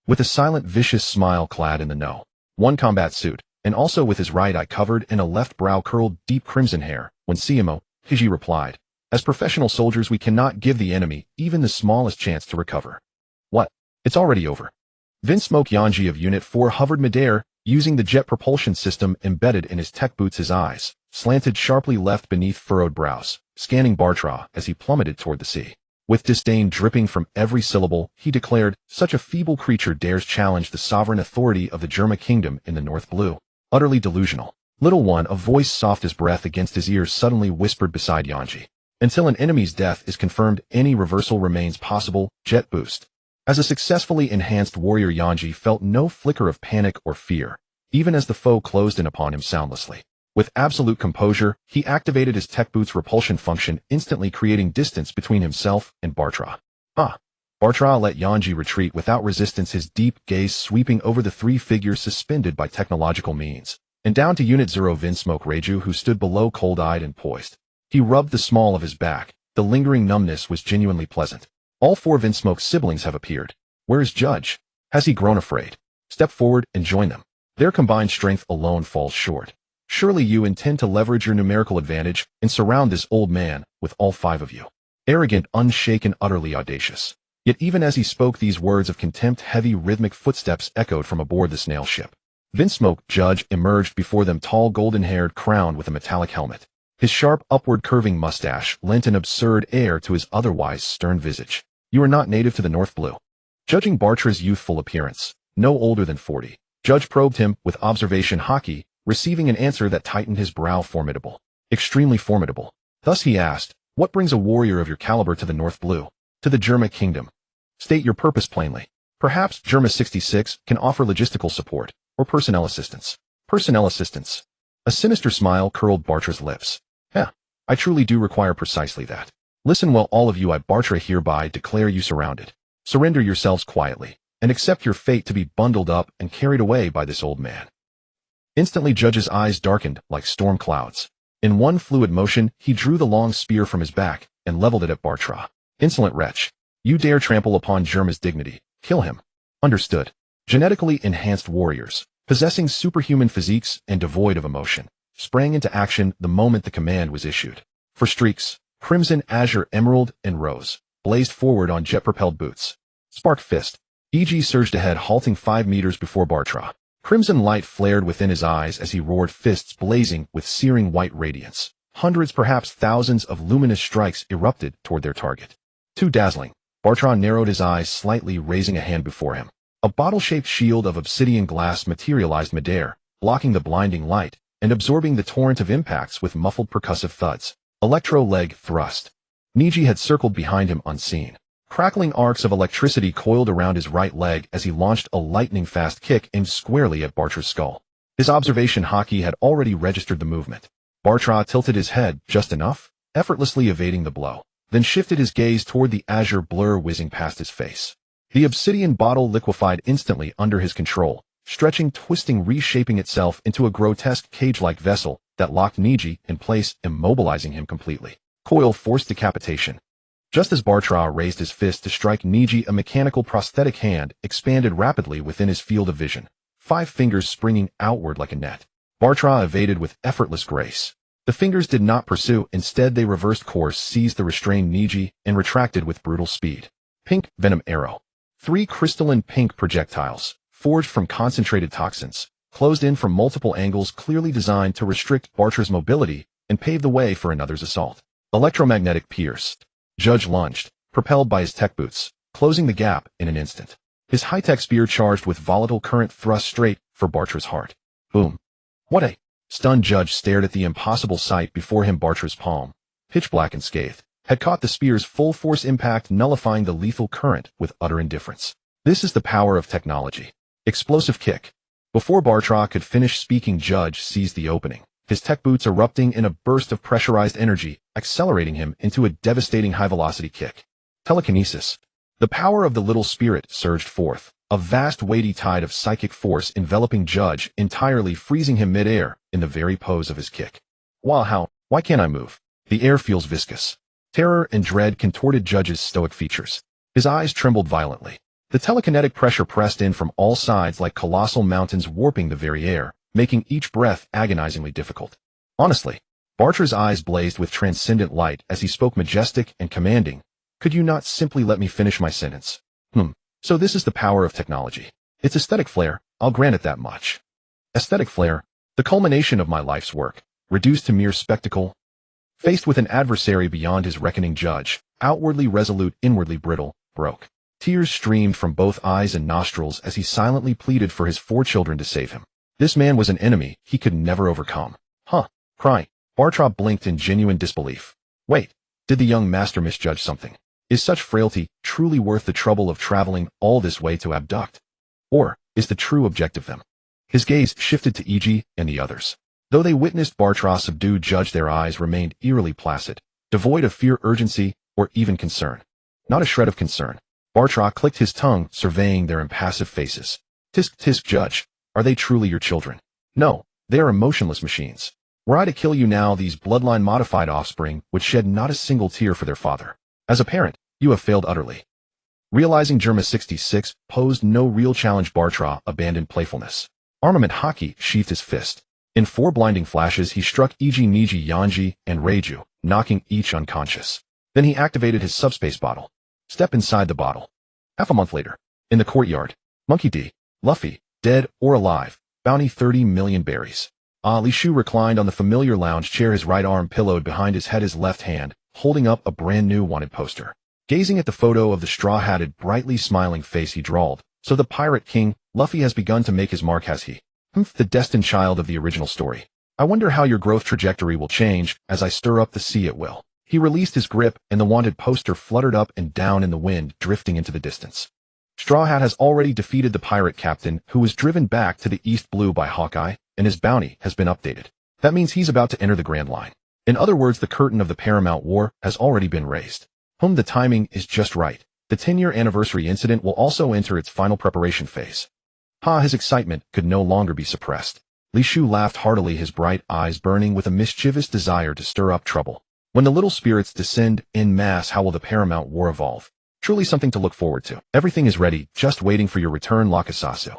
With a silent, vicious smile, clad in the No. 1 combat suit, and also with his right eye covered and a left brow curled deep crimson hair, when CMO Hiji replied, "As professional soldiers, we cannot give the enemy even the smallest chance to recover." What? It's already over. Vinsmoke Yanji of Unit 4 hovered midair, using the jet propulsion system embedded in his tech boots. His eyes slanted sharply left beneath furrowed brows, scanning Bartra as he plummeted toward the sea. With disdain dripping from every syllable, he declared, "Such a feeble creature dares challenge the sovereign authority of the Germa kingdom in the North Blue. Utterly delusional." Little one, a voice soft as breath against his ears, suddenly whispered beside Yanji. "Until an enemy's death is confirmed, any reversal remains possible. Jet boost." As a successfully enhanced warrior, Yanji felt no flicker of panic or fear, even as the foe closed in upon him soundlessly. With absolute composure, he activated his tech boots repulsion function, instantly creating distance between himself and Bartra. Bartra let Yanji retreat without resistance, his deep gaze sweeping over the 3 figures suspended by technological means, and down to Unit 0 Vinsmoke Reiju, who stood below, cold-eyed and poised. He rubbed the small of his back. The lingering numbness was genuinely pleasant. All 4 Vinsmoke's siblings have appeared. Where is Judge? Has he grown afraid? Step forward and join them. Their combined strength alone falls short. Surely you intend to leverage your numerical advantage and surround this old man with all 5 of you. Arrogant, unshaken, utterly audacious. Yet even as he spoke these words of contempt, heavy rhythmic footsteps echoed from aboard the snail ship. Vinsmoke Judge emerged before them, tall, golden-haired, crowned with a metallic helmet. His sharp, upward curving mustache lent an absurd air to his otherwise stern visage. "You are not native to the North Blue." Judging Bartra's youthful appearance, no older than 40, Judge probed him with observation haki, receiving an answer that tightened his brow. "Formidable. Extremely formidable." Thus he asked, "What brings a warrior of your caliber to the North Blue? To the Germa kingdom? State your purpose plainly. Perhaps Germa 66 can offer logistical support, or personnel assistance." "Personnel assistance." A sinister smile curled Bartra's lips. "I truly do require precisely that. Listen well, all of you. I, Bartra, hereby declare you surrounded. Surrender yourselves quietly, and accept your fate to be bundled up and carried away by this old man." Instantly, Judge's eyes darkened like storm clouds. In one fluid motion, he drew the long spear from his back and leveled it at Bartra. "Insolent wretch. You dare trample upon Germa's dignity. Kill him. Understood. Genetically enhanced warriors, possessing superhuman physiques and devoid of emotion, sprang into action the moment the command was issued. For streaks, crimson, azure, emerald, and rose, blazed forward on jet-propelled boots. Spark fist. E.G. surged ahead, halting 5 meters before Bartra. Crimson light flared within his eyes as he roared, fists blazing with searing white radiance. Hundreds, perhaps thousands of luminous strikes erupted toward their target. Too dazzling. Bartra narrowed his eyes slightly, raising a hand before him. A bottle-shaped shield of obsidian glass materialized midair, blocking the blinding light and absorbing the torrent of impacts with muffled percussive thuds. Electro-leg thrust. Niji had circled behind him unseen. Crackling arcs of electricity coiled around his right leg as he launched a lightning-fast kick aimed squarely at Bartra's skull. His observation haki had already registered the movement. Bartra tilted his head just enough, effortlessly evading the blow, then shifted his gaze toward the azure blur whizzing past his face. The obsidian bottle liquefied instantly under his control, stretching, twisting, reshaping itself into a grotesque cage-like vessel that locked Niji in place, immobilizing him completely. Coil forced decapitation. Just as Bartra raised his fist to strike Niji, a mechanical prosthetic hand expanded rapidly within his field of vision, 5 fingers springing outward like a net. Bartra evaded with effortless grace. The fingers did not pursue, instead they reversed course, seized the restrained Niji, and retracted with brutal speed. Pink venom arrow. 3 crystalline pink projectiles, forged from concentrated toxins, closed in from multiple angles, clearly designed to restrict Bartra's mobility and pave the way for another's assault. Electromagnetic pierce. Judge lunged, propelled by his tech boots, closing the gap in an instant. His high-tech spear charged with volatile current thrust straight for Bartra's heart. Boom. What a... Stunned Judge stared at the impossible sight before him. Bartra's palm, pitch black and scathed, had caught the spear's full-force impact, nullifying the lethal current with utter indifference. This is the power of technology. Explosive kick. Before Bartra could finish speaking, Judge seized the opening, his tech boots erupting in a burst of pressurized energy, accelerating him into a devastating high-velocity kick. Telekinesis. The power of the little spirit surged forth, a vast weighty tide of psychic force enveloping Judge, entirely freezing him mid-air in the very pose of his kick. Why can't I move? The air feels viscous. Terror and dread contorted Judge's stoic features. His eyes trembled violently. The telekinetic pressure pressed in from all sides like colossal mountains, warping the very air, making each breath agonizingly difficult. Honestly, Bartra's eyes blazed with transcendent light as he spoke, majestic and commanding. Could you not simply let me finish my sentence? So this is the power of technology. It's aesthetic flair, I'll grant it that much. Aesthetic flair, the culmination of my life's work, reduced to mere spectacle. Faced with an adversary beyond his reckoning, Judge, outwardly resolute, inwardly brittle, broke. Tears streamed from both eyes and nostrils as he silently pleaded for his 4 children to save him. This man was an enemy he could never overcome. Crying. Bartra blinked in genuine disbelief. Wait, did the young master misjudge something? Is such frailty truly worth the trouble of traveling all this way to abduct? Or is the true objective them? His gaze shifted to E.G. and the others. Though they witnessed Bartra subdue Judge, their eyes remained eerily placid, devoid of fear, urgency, or even concern. Not a shred of concern. Bartra clicked his tongue, surveying their impassive faces. Tisk, tisk, Judge, are they truly your children? No, they are emotionless machines. Were I to kill you now, these bloodline-modified offspring would shed not a single tear for their father. As a parent, you have failed utterly. Realizing Germa 66 posed no real challenge, Bartra abandoned playfulness. Armament haki sheathed his fist. In 4 blinding flashes, he struck E.G., Niji, Yanji, and Reiju, knocking each unconscious. Then he activated his subspace bottle. Step inside the bottle. Half a month later, in the courtyard, Monkey D, Luffy, dead or alive, bounty 30 million berries. Li Shu reclined on the familiar lounge chair, his right arm pillowed behind his head, his left hand holding up a brand new wanted poster. Gazing at the photo of the straw-hatted, brightly smiling face, he drawled, "So the Pirate King, Luffy, has begun to make his mark, has he? The destined child of the original story. I wonder how your growth trajectory will change as I stir up the sea at will." He released his grip, and the wanted poster fluttered up and down in the wind, drifting into the distance. Straw Hat has already defeated the pirate captain, who was driven back to the East Blue by Hawkeye, and his bounty has been updated. That means he's about to enter the Grand Line. In other words, the curtain of the Paramount War has already been raised. The timing is just right. The 10-year anniversary incident will also enter its final preparation phase. His excitement could no longer be suppressed. Li Shu laughed heartily, his bright eyes burning with a mischievous desire to stir up trouble. When the little spirits descend en masse, how will the Paramount War evolve? Truly something to look forward to. Everything is ready, just waiting for your return, Lakasasu.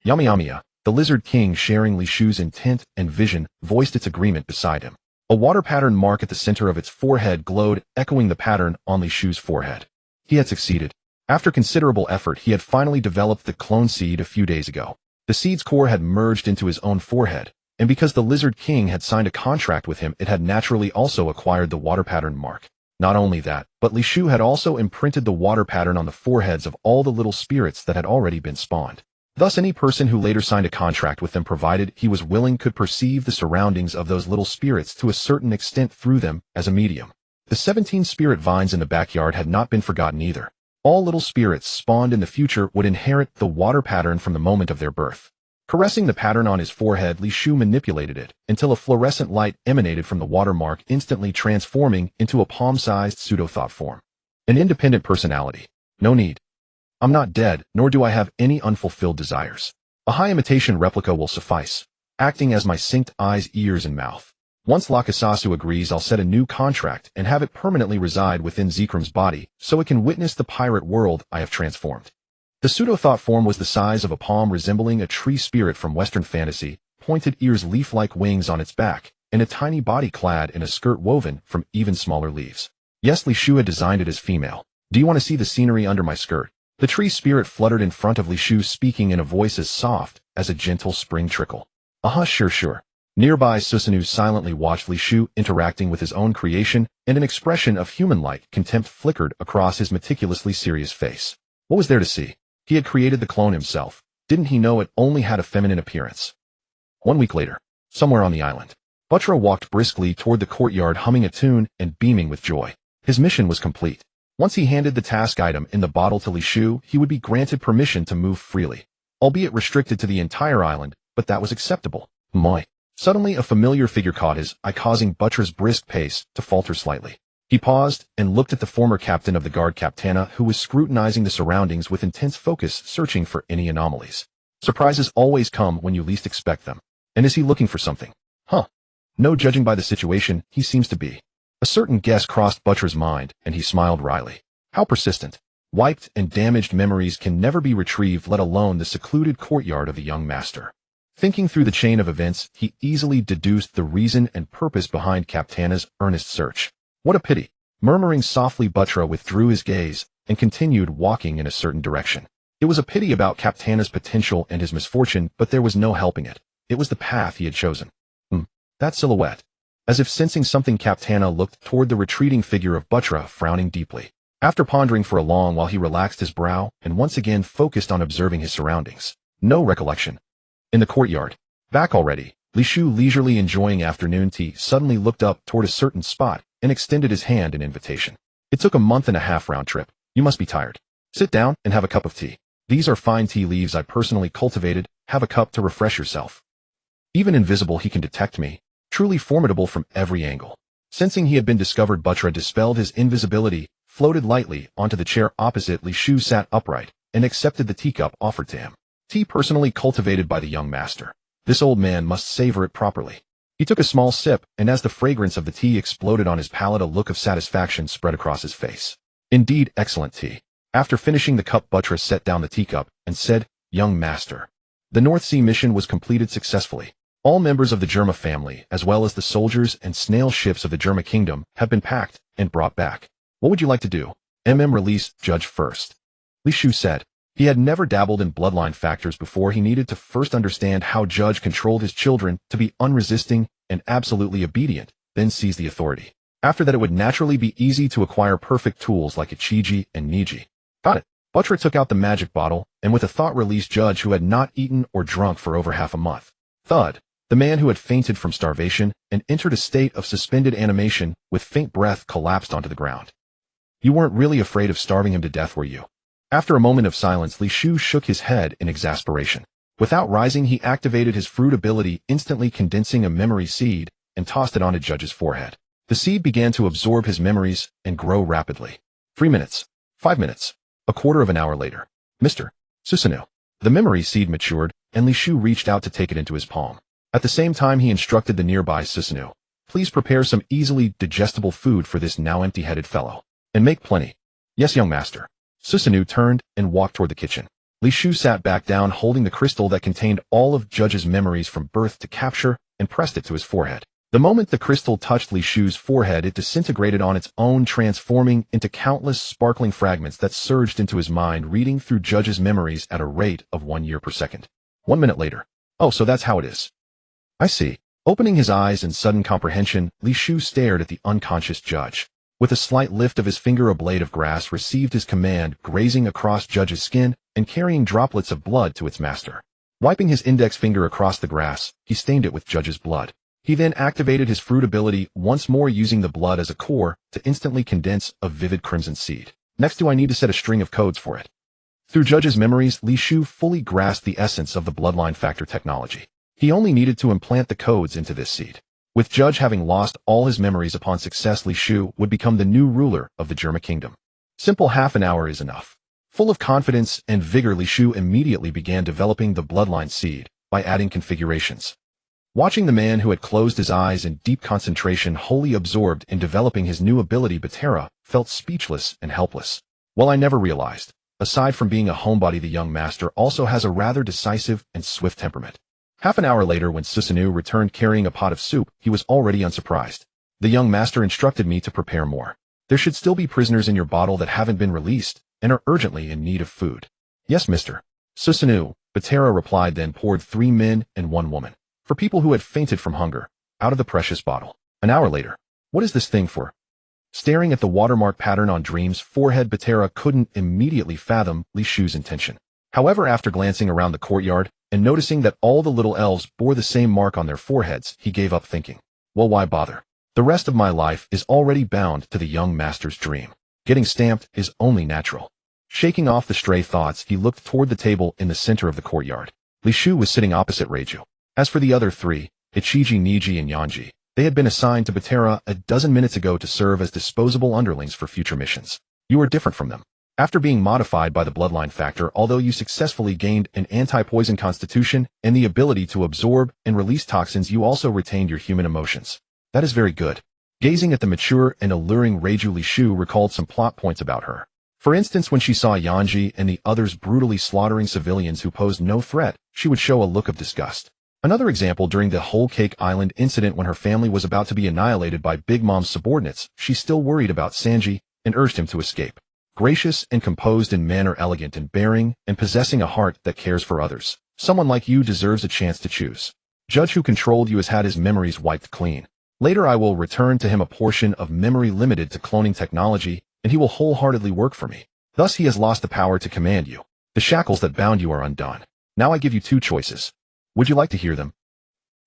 Yamiyamiya, the Lizard King, sharing Li Shu's intent and vision, voiced its agreement beside him. A water pattern mark at the center of its forehead glowed, echoing the pattern on Li Shu's forehead. He had succeeded. After considerable effort, he had finally developed the clone seed a few days ago. The seed's core had merged into his own forehead, and because the Lizard King had signed a contract with him, it had naturally also acquired the water pattern mark. Not only that, but Li Shu had also imprinted the water pattern on the foreheads of all the little spirits that had already been spawned. Thus, any person who later signed a contract with them, provided he was willing, could perceive the surroundings of those little spirits to a certain extent through them as a medium. The 17 spirit vines in the backyard had not been forgotten either. All little spirits spawned in the future would inherit the water pattern from the moment of their birth. Caressing the pattern on his forehead, Li Shu manipulated it until a fluorescent light emanated from the watermark, instantly transforming into a palm-sized pseudo-thought form. An independent personality. No need. I'm not dead, nor do I have any unfulfilled desires. A high imitation replica will suffice, acting as my synced eyes, ears, and mouth. Once Lakasasu agrees, I'll set a new contract and have it permanently reside within Zekram's body, so it can witness the pirate world I have transformed. The pseudo-thought form was the size of a palm, resembling a tree spirit from Western fantasy, pointed ears, leaf-like wings on its back, and a tiny body clad in a skirt woven from even smaller leaves. Yes, Li Shu had designed it as female. Do you want to see the scenery under my skirt? The tree spirit fluttered in front of Li Shu, speaking in a voice as soft as a gentle spring trickle. Sure. Nearby, Susanoo silently watched Li Shu interacting with his own creation, and an expression of human-like contempt flickered across his meticulously serious face. What was there to see? He had created the clone himself. Didn't he know it only had a feminine appearance? 1 week later, somewhere on the island, Buttra walked briskly toward the courtyard, humming a tune and beaming with joy. His mission was complete. Once he handed the task item in the bottle to Li Shu, he would be granted permission to move freely, albeit restricted to the entire island, but that was acceptable. Moi. Suddenly a familiar figure caught his eye, causing Buttra's brisk pace to falter slightly. He paused and looked at the former captain of the guard, Captana, who was scrutinizing the surroundings with intense focus, searching for any anomalies. Surprises always come when you least expect them. And is he looking for something? No, judging by the situation, he seems to be. A certain guess crossed Buttra's mind, and he smiled wryly. How persistent. Wiped and damaged memories can never be retrieved, let alone the secluded courtyard of the young master. Thinking through the chain of events, he easily deduced the reason and purpose behind Captana's earnest search. What a pity. Murmuring softly, Buttra withdrew his gaze and continued walking in a certain direction. It was a pity about Captana's potential and his misfortune, but there was no helping it. It was the path he had chosen. That silhouette. As if sensing something, Captana looked toward the retreating figure of Buttra, frowning deeply. After pondering for a long while, he relaxed his brow and once again focused on observing his surroundings. No recollection. In the courtyard. Back already. Li Shu, leisurely enjoying afternoon tea, suddenly looked up toward a certain spot and extended his hand in invitation. It took a month-and-a-half round trip. You must be tired. Sit down and have a cup of tea. These are fine tea leaves I personally cultivated. Have a cup to refresh yourself. Even invisible, he can detect me. Truly formidable from every angle. Sensing he had been discovered, Buttra dispelled his invisibility, floated lightly onto the chair opposite. Li Shu sat upright and accepted the teacup offered to him. Tea personally cultivated by the young master. This old man must savor it properly. He took a small sip, and as the fragrance of the tea exploded on his palate, a look of satisfaction spread across his face. Indeed, excellent tea. After finishing the cup, Buttra set down the teacup and said, "Young master, the North Sea mission was completed successfully. All members of the Germa family, as well as the soldiers and snail ships of the Germa kingdom, have been packed and brought back. What would you like to do? Release Judge first." Li Shu said. He had never dabbled in bloodline factors before. He needed to first understand how Judge controlled his children to be unresisting and absolutely obedient, then seize the authority. After that, it would naturally be easy to acquire perfect tools like Ichiji and Niji. Got it. Buttra took out the magic bottle, and with a thought released Judge, who had not eaten or drunk for over half a month. Thud. The man who had fainted from starvation and entered a state of suspended animation with faint breath collapsed onto the ground. You weren't really afraid of starving him to death, were you? After a moment of silence, Li Shu shook his head in exasperation. Without rising, he activated his fruit ability, instantly condensing a memory seed and tossed it onto Judge's forehead. The seed began to absorb his memories and grow rapidly. 3 minutes. 5 minutes. A quarter of an hour later. Mr. Susanoo. The memory seed matured, and Li Shu reached out to take it into his palm. At the same time, he instructed the nearby Susanoo, "Please prepare some easily digestible food for this now empty-headed fellow. And make plenty." "Yes, young master." Susanoo turned and walked toward the kitchen. Li Shu sat back down holding the crystal that contained all of Judge's memories from birth to capture and pressed it to his forehead. The moment the crystal touched Li Shu's forehead, it disintegrated on its own, transforming into countless sparkling fragments that surged into his mind, reading through Judge's memories at a rate of 1 year per second. 1 minute later. Oh, so that's how it is. I see. Opening his eyes in sudden comprehension, Li Shu stared at the unconscious Judge. With a slight lift of his finger, a blade of grass received his command, grazing across Judge's skin and carrying droplets of blood to its master. Wiping his index finger across the grass, he stained it with Judge's blood. He then activated his fruit ability once more, using the blood as a core to instantly condense a vivid crimson seed. Next, do I need to set a string of codes for it? Through Judge's memories, Li Shu fully grasped the essence of the bloodline factor technology. He only needed to implant the codes into this seed. With Judge having lost all his memories upon success, Li Shu would become the new ruler of the Germa Kingdom. Simple, half an hour is enough. Full of confidence and vigor, Li Shu immediately began developing the bloodline seed by adding configurations. Watching the man who had closed his eyes in deep concentration, wholly absorbed in developing his new ability, Batera felt speechless and helpless. Well, I never realized, aside from being a homebody, the young master also has a rather decisive and swift temperament. Half an hour later, when Susanoo returned carrying a pot of soup, he was already unsurprised. The young master instructed me to prepare more. There should still be prisoners in your bottle that haven't been released and are urgently in need of food. Yes, mister. Susanoo, Batera replied, then poured 3 men and 1 woman, for people who had fainted from hunger, out of the precious bottle. An hour later. What is this thing for? Staring at the watermark pattern on Dream's forehead, Batera couldn't immediately fathom Li Shu's intention. However, after glancing around the courtyard and noticing that all the little elves bore the same mark on their foreheads, he gave up, thinking, well, why bother? The rest of my life is already bound to the young master's dream. Getting stamped is only natural. Shaking off the stray thoughts, he looked toward the table in the center of the courtyard. Li Shu was sitting opposite Reiju. As for the other 3, Ichiji, Niji, and Yanji, they had been assigned to Batera a dozen minutes ago to serve as disposable underlings for future missions. You are different from them. After being modified by the bloodline factor, although you successfully gained an anti-poison constitution and the ability to absorb and release toxins, you also retained your human emotions. That is very good. Gazing at the mature and alluring Reiju, Li Shu recalled some plot points about her. For instance, when she saw Yanji and the others brutally slaughtering civilians who posed no threat, she would show a look of disgust. Another example, during the Whole Cake Island incident when her family was about to be annihilated by Big Mom's subordinates, she still worried about Sanji and urged him to escape. Gracious and composed in manner, elegant in bearing, and possessing a heart that cares for others. Someone like you deserves a chance to choose. Judge who controlled you has had his memories wiped clean. Later I will return to him a portion of memory limited to cloning technology, and he will wholeheartedly work for me. Thus he has lost the power to command you. The shackles that bound you are undone. Now I give you 2 choices. Would you like to hear them?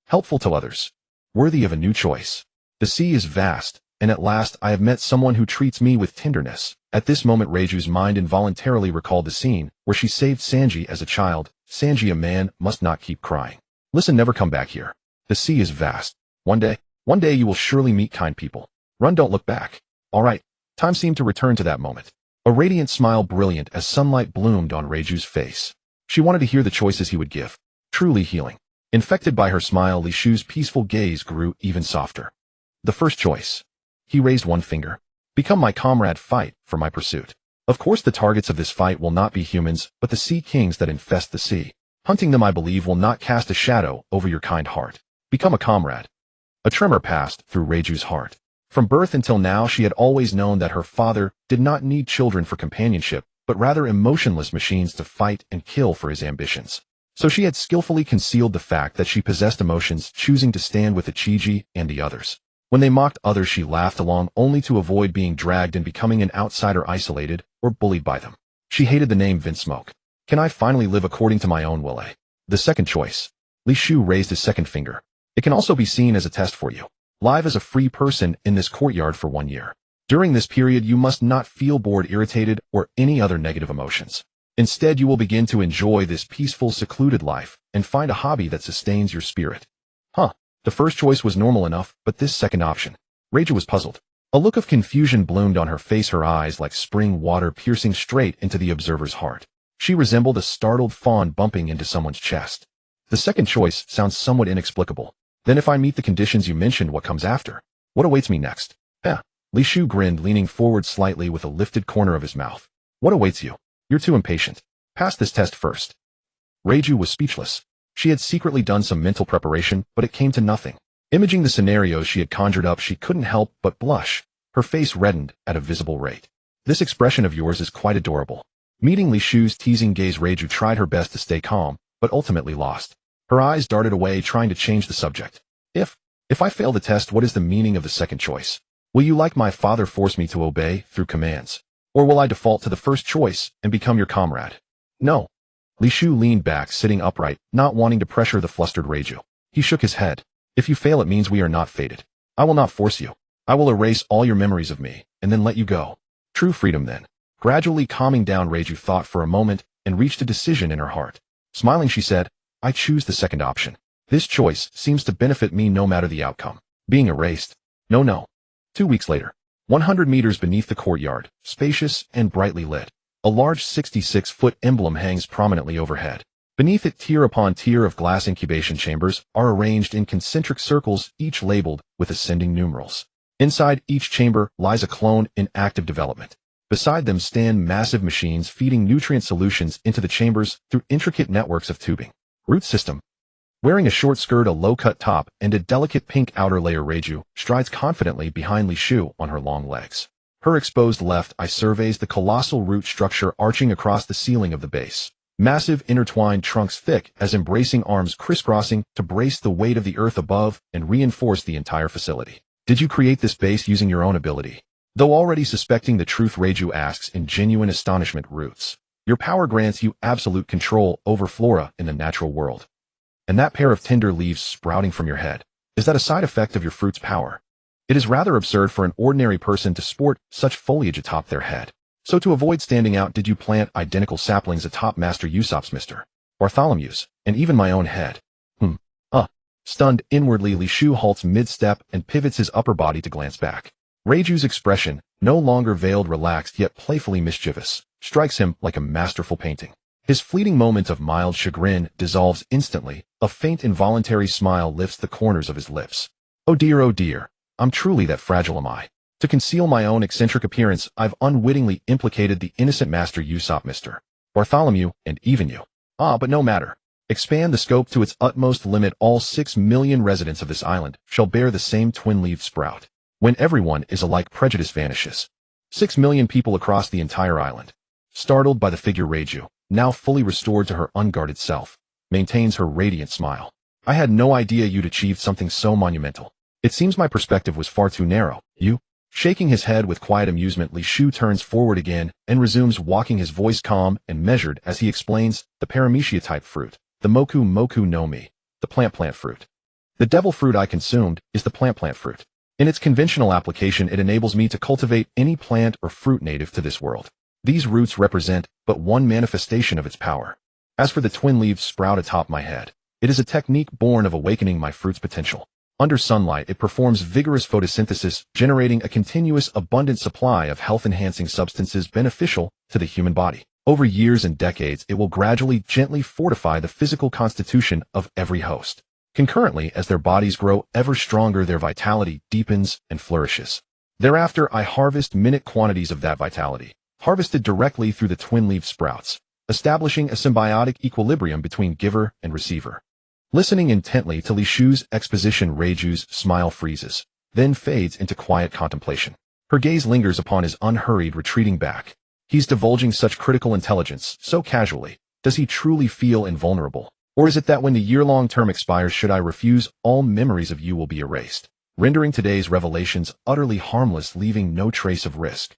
Helpful to others. Worthy of a new choice. The sea is vast, and at last I have met someone who treats me with tenderness. At this moment Reiju's mind involuntarily recalled the scene where she saved Sanji as a child. Sanji, a man must not keep crying. Listen, never come back here. The sea is vast. One day you will surely meet kind people. Run, don't look back. All right. Time seemed to return to that moment. A radiant smile, brilliant as sunlight, bloomed on Reiju's face. She wanted to hear the choices he would give. Truly healing. Infected by her smile, Li Shu's peaceful gaze grew even softer. The first choice. He raised 1 finger. Become my comrade, fight for my pursuit. Of course the targets of this fight will not be humans, but the sea kings that infest the sea. Hunting them, I believe, will not cast a shadow over your kind heart. Become a comrade. A tremor passed through Reiju's heart. From birth until now she had always known that her father did not need children for companionship, but rather emotionless machines to fight and kill for his ambitions. So she had skillfully concealed the fact that she possessed emotions, choosing to stand with Ichiji and the others. When they mocked others, she laughed along, only to avoid being dragged and becoming an outsider, isolated or bullied by them. She hated the name Vinsmoke. Can I finally live according to my own will? The second choice. Li Shu raised his 2nd finger. It can also be seen as a test for you. Live as a free person in this courtyard for 1 year. During this period you must not feel bored, irritated, or any other negative emotions. Instead, you will begin to enjoy this peaceful, secluded life and find a hobby that sustains your spirit. The first choice was normal enough, but this second option. Reiju was puzzled. A look of confusion bloomed on her face, her eyes like spring water piercing straight into the observer's heart. She resembled a startled fawn bumping into someone's chest. The second choice sounds somewhat inexplicable. Then if I meet the conditions you mentioned, what comes after? What awaits me next? Li Shu grinned, leaning forward slightly with a lifted corner of his mouth. What awaits you? You're too impatient. Pass this test first. Reiju was speechless. She had secretly done some mental preparation, but it came to nothing. Imaging the scenarios she had conjured up, she couldn't help but blush. Her face reddened at a visible rate. This expression of yours is quite adorable. Meeting Li Shu's teasing gaze, Reiju tried her best to stay calm, but ultimately lost. Her eyes darted away, trying to change the subject. If I fail the test, what is the meaning of the second choice? Will you, like my father, force me to obey through commands? Or will I default to the first choice and become your comrade? No. Li Shu leaned back, sitting upright, not wanting to pressure the flustered Reiju. He shook his head. If you fail, it means we are not fated. I will not force you. I will erase all your memories of me, and then let you go. True freedom, then. Gradually calming down, Reiju thought for a moment and reached a decision in her heart. Smiling, she said, I choose the second option. This choice seems to benefit me no matter the outcome. Being erased? No. 2 weeks later, 100 meters beneath the courtyard, spacious and brightly lit, a large 66-foot emblem hangs prominently overhead. Beneath it, tier upon tier of glass incubation chambers are arranged in concentric circles, each labeled with ascending numerals. Inside each chamber lies a clone in active development. Beside them stand massive machines feeding nutrient solutions into the chambers through intricate networks of tubing. Root system. Wearing a short skirt, a low-cut top, and a delicate pink outer layer, Reiju strides confidently behind Li Shu on her long legs. Her exposed left eye surveys the colossal root structure arching across the ceiling of the base. Massive intertwined trunks, thick as embracing arms, crisscrossing to brace the weight of the earth above and reinforce the entire facility. Did you create this base using your own ability? Though already suspecting the truth, Reiju asks in genuine astonishment. Roots. Your power grants you absolute control over flora in the natural world. And that pair of tender leaves sprouting from your head, is that a side effect of your fruit's power? It is rather absurd for an ordinary person to sport such foliage atop their head. So to avoid standing out, did you plant identical saplings atop Master Usopp's, Mr. Bartholomew's, and even my own head? Stunned inwardly, Li Shu halts mid-step and pivots his upper body to glance back. Reiju's expression, no longer veiled, relaxed yet playfully mischievous, strikes him like a masterful painting. His fleeting moment of mild chagrin dissolves instantly. A faint involuntary smile lifts the corners of his lips. Oh dear, I'm truly that fragile, am I? To conceal my own eccentric appearance, I've unwittingly implicated the innocent Master Usopp, Mr. Bartholomew, and even you. But no matter. Expand the scope to its utmost limit. All 6 million residents of this island shall bear the same twin-leaved sprout. When everyone is alike, prejudice vanishes. 6 million people across the entire island. Startled by the figure, Reiju, now fully restored to her unguarded self, maintains her radiant smile. I had no idea you'd achieved something so monumental. It seems my perspective was far too narrow. You? Shaking his head with quiet amusement, Li Shu turns forward again and resumes walking, his voice calm and measured as he explains the paramecia-type fruit, the moku no mi, the plant fruit. The devil fruit I consumed is the plant fruit. In its conventional application, it enables me to cultivate any plant or fruit native to this world. These roots represent but one manifestation of its power. As for the twin-leaved sprout atop my head, it is a technique born of awakening my fruit's potential. Under sunlight, it performs vigorous photosynthesis, generating a continuous, abundant supply of health-enhancing substances beneficial to the human body. Over years and decades, it will gradually, gently fortify the physical constitution of every host. Concurrently, as their bodies grow ever stronger, their vitality deepens and flourishes. Thereafter, I harvest minute quantities of that vitality, harvested directly through the twin-leaved sprouts, establishing a symbiotic equilibrium between giver and receiver. Listening intently to Li Shu's exposition, Reiju's smile freezes, then fades into quiet contemplation. Her gaze lingers upon his unhurried, retreating back. He's divulging such critical intelligence so casually. Does he truly feel invulnerable? Or is it that when the year-long term expires, should I refuse, all memories of you will be erased, rendering today's revelations utterly harmless, leaving no trace of risk?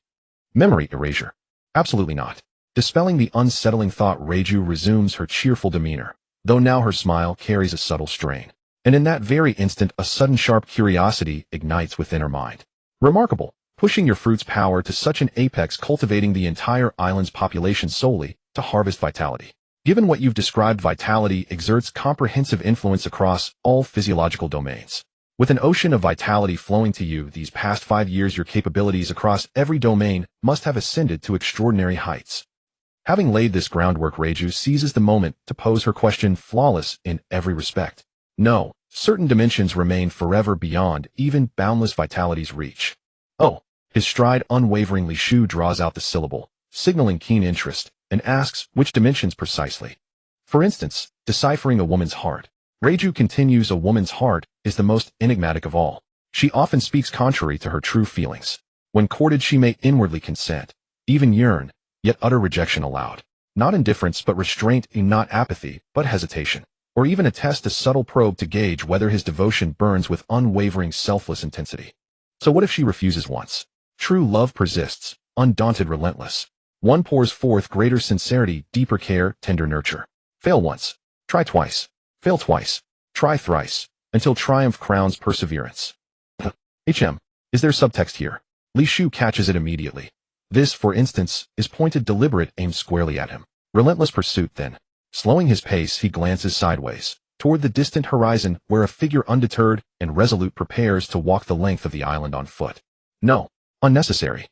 Memory erasure? Absolutely not. Dispelling the unsettling thought, Reiju resumes her cheerful demeanor, though now her smile carries a subtle strain. And in that very instant, a sudden sharp curiosity ignites within her mind. Remarkable, pushing your fruit's power to such an apex, cultivating the entire island's population solely to harvest vitality. Given what you've described, vitality exerts comprehensive influence across all physiological domains. With an ocean of vitality flowing to you these past 5 years, your capabilities across every domain must have ascended to extraordinary heights. Having laid this groundwork, Reiju seizes the moment to pose her question, flawless in every respect. No, certain dimensions remain forever beyond even boundless vitality's reach. Oh, his stride unwaveringly, Shu draws out the syllable, signaling keen interest, and asks which dimensions precisely. For instance, deciphering a woman's heart. Reiju continues, a woman's heart is the most enigmatic of all. She often speaks contrary to her true feelings. When courted, she may inwardly consent, even yearn, yet utter rejection aloud. Not indifference but restraint, and not apathy but hesitation. Or even attest a subtle probe to gauge whether his devotion burns with unwavering selfless intensity. So what if she refuses once? True love persists, undaunted, relentless. One pours forth greater sincerity, deeper care, tender nurture. Fail once. Try twice. Fail twice. Try thrice. Until triumph crowns perseverance. Is there subtext here? Li Shu catches it immediately. This, for instance, is pointed, deliberate, aimed squarely at him. Relentless pursuit, then. Slowing his pace, he glances sideways, toward the distant horizon where a figure undeterred and resolute prepares to walk the length of the island on foot. No. Unnecessary.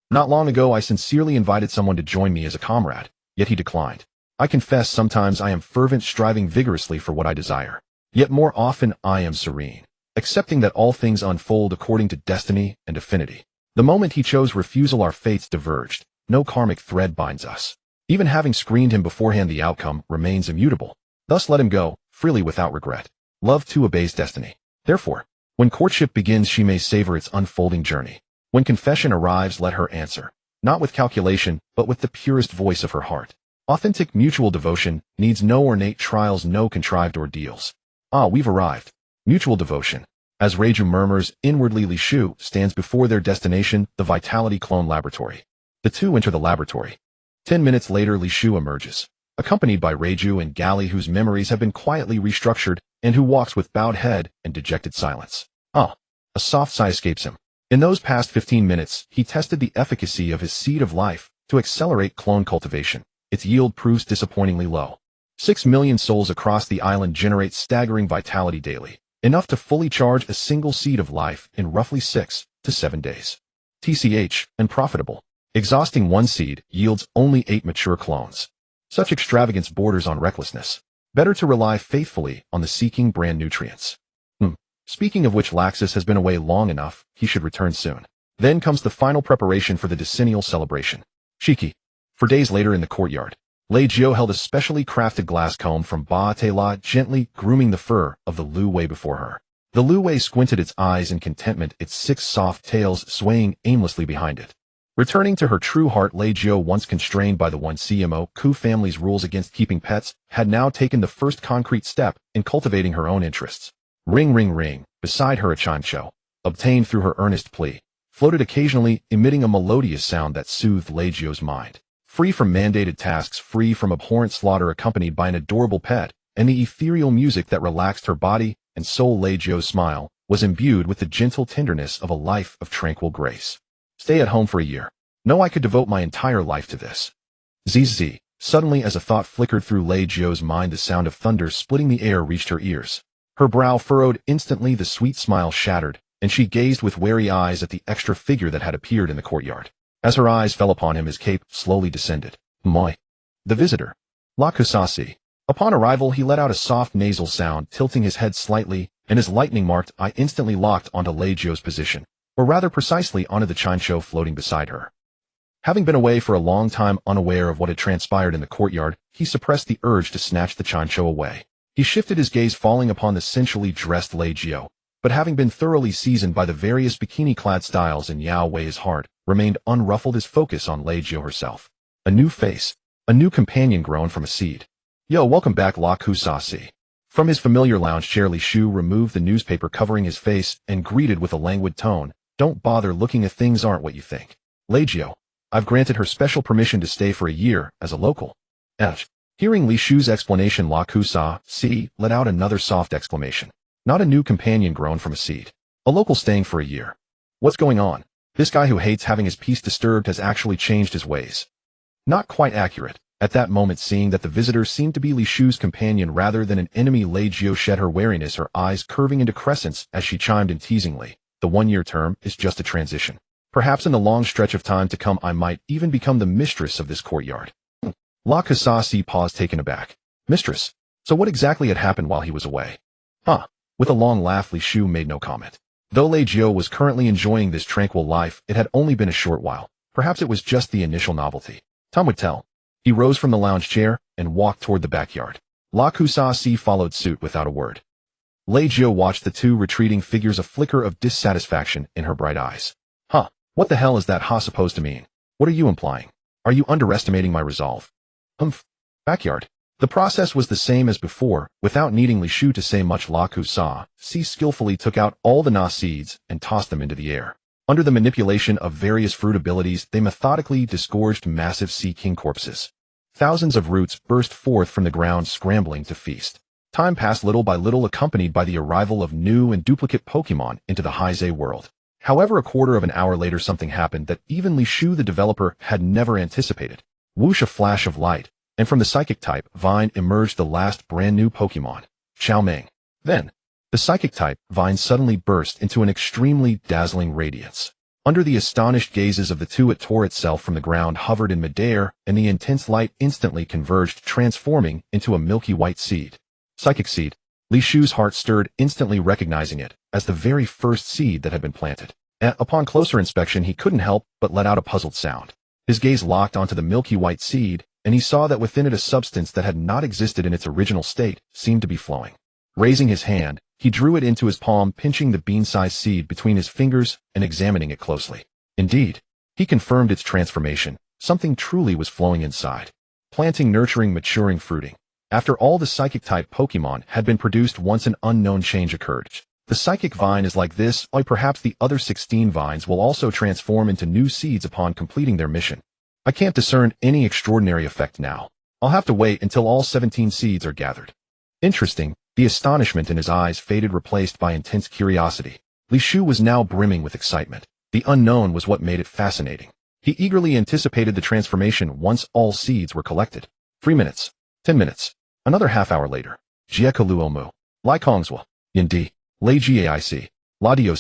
Not long ago I sincerely invited someone to join me as a comrade, yet he declined. I confess sometimes I am fervent, striving vigorously for what I desire. Yet more often I am serene, accepting that all things unfold according to destiny and affinity. The moment he chose refusal, our fates diverged. No karmic thread binds us. Even having screened him beforehand, the outcome remains immutable. Thus let him go, freely without regret. Love too obeys destiny. Therefore, when courtship begins, she may savor its unfolding journey. When confession arrives, let her answer, not with calculation, but with the purest voice of her heart. Authentic mutual devotion needs no ornate trials, no contrived ordeals. Ah, we've arrived. Mutual devotion. As Reiju murmurs inwardly, Li Shu stands before their destination, the Vitality Clone Laboratory. The two enter the laboratory. 10 minutes later, Li Shu emerges, accompanied by Reiju and Gali, whose memories have been quietly restructured, and who walks with bowed head and dejected silence. A soft sigh escapes him. In those past 15 minutes, he tested the efficacy of his seed of life to accelerate clone cultivation. Its yield proves disappointingly low. 6 million souls across the island generate staggering vitality daily, enough to fully charge a single seed of life in roughly 6 to 7 days. TCH, unprofitable. Exhausting one seed yields only 8 mature clones. Such extravagance borders on recklessness. Better to rely faithfully on the seeking brand nutrients. Speaking of which, Laxus has been away long enough, he should return soon. Then comes the final preparation for the decennial celebration. Shiki. For days later in the courtyard, Lei Jiu held a specially crafted glass comb from Ba Te La, gently grooming the fur of the Lu Wei before her. The Lu Wei squinted its eyes in contentment, its 6 soft tails swaying aimlessly behind it. Returning to her true heart, Lei Jiu, once constrained by the 1CMO Ku family's rules against keeping pets, had now taken the first concrete step in cultivating her own interests. Ring, ring, ring, beside her a chimcho, obtained through her earnest plea, floated occasionally, emitting a melodious sound that soothed Lei Jiu's mind. Free from mandated tasks, free from abhorrent slaughter, accompanied by an adorable pet, and the ethereal music that relaxed her body and soul, Lei Jiu's smile was imbued with the gentle tenderness of a life of tranquil grace. Stay at home for a year. No, I could devote my entire life to this. Zzz. Suddenly, as a thought flickered through Lei Jiu's mind, the sound of thunder splitting the air reached her ears. Her brow furrowed instantly, the sweet smile shattered, and she gazed with wary eyes at the extra figure that had appeared in the courtyard. As her eyes fell upon him, his cape slowly descended. Moi. The visitor. La Kusasi. Upon arrival, he let out a soft nasal sound, tilting his head slightly, and his lightning-marked eye instantly locked onto Lei Jiu's position, or rather precisely onto the chincho floating beside her. Having been away for a long time, unaware of what had transpired in the courtyard, he suppressed the urge to snatch the chincho away. He shifted his gaze, falling upon the sensually dressed Lei Jiu, but having been thoroughly seasoned by the various bikini-clad styles in Yao Wei's heart, remained unruffled, his focus on Lei Jiu herself. A new face, a new companion grown from a seed. Yo, welcome back, La Kusasi. From his familiar lounge chair, Li Shu removed the newspaper covering his face and greeted with a languid tone, "Don't bother looking, if things aren't what you think. Lei Jiu, I've granted her special permission to stay for a year as a local." Hearing Li Shu's explanation, La Kusasi let out another soft exclamation. Not a new companion grown from a seed. A local staying for a year. What's going on? This guy who hates having his peace disturbed has actually changed his ways. Not quite accurate. At that moment, seeing that the visitor seemed to be Li Shu's companion rather than an enemy, Lei Jiu shed her wariness, her eyes curving into crescents as she chimed in teasingly. The 1-year term is just a transition. Perhaps in the long stretch of time to come, I might even become the mistress of this courtyard. La Kusasi paused, taken aback. Mistress? So what exactly had happened while he was away? With a long laugh, Li Shu made no comment. Though Lei Jiu was currently enjoying this tranquil life, it had only been a short while. Perhaps it was just the initial novelty. Time would tell. He rose from the lounge chair and walked toward the backyard. La Kusasi followed suit without a word. Lei Jiu watched the two retreating figures, a flicker of dissatisfaction in her bright eyes. Huh, what the hell is that ha supposed to mean? What are you implying? Are you underestimating my resolve? Humph. Backyard. The process was the same as before. Without needing Li Shu to say much, La Kusasi skillfully took out all the na seeds and tossed them into the air. Under the manipulation of various fruit abilities, they methodically disgorged massive sea king corpses. Thousands of roots burst forth from the ground, scrambling to feast. Time passed little by little, accompanied by the arrival of new and duplicate Pokemon into the Heisei world. However, a quarter of an hour later, something happened that even Li Shu, the developer, had never anticipated. Whoosh, a flash of light, and from the psychic type vine emerged the last brand new Pokemon, Xiaoming. Then, the psychic type vine suddenly burst into an extremely dazzling radiance. Under the astonished gazes of the two, it tore itself from the ground, hovered in midair, and the intense light instantly converged, transforming into a milky white seed. Psychic seed. Li Shu's heart stirred, instantly recognizing it as the very first seed that had been planted. Upon closer inspection, he couldn't help but let out a puzzled sound. His gaze locked onto the milky white seed, and he saw that within it a substance that had not existed in its original state seemed to be flowing. Raising his hand, he drew it into his palm, pinching the bean-sized seed between his fingers and examining it closely. Indeed, he confirmed its transformation. Something truly was flowing inside. Planting, nurturing, maturing, fruiting. After all the psychic-type Pokemon had been produced, once an unknown change occurred. The psychic vine is like this, or perhaps the other 16 vines will also transform into new seeds upon completing their mission. I can't discern any extraordinary effect now. I'll have to wait until all 17 seeds are gathered. Interesting. The astonishment in his eyes faded, replaced by intense curiosity. Li Shu was now brimming with excitement. The unknown was what made it fascinating. He eagerly anticipated the transformation once all seeds were collected. 3 minutes. 10 minutes. Another half-hour later. Jiekaluomu. Lai Kongswa. Yindi. Lei Jiaic. La Doc.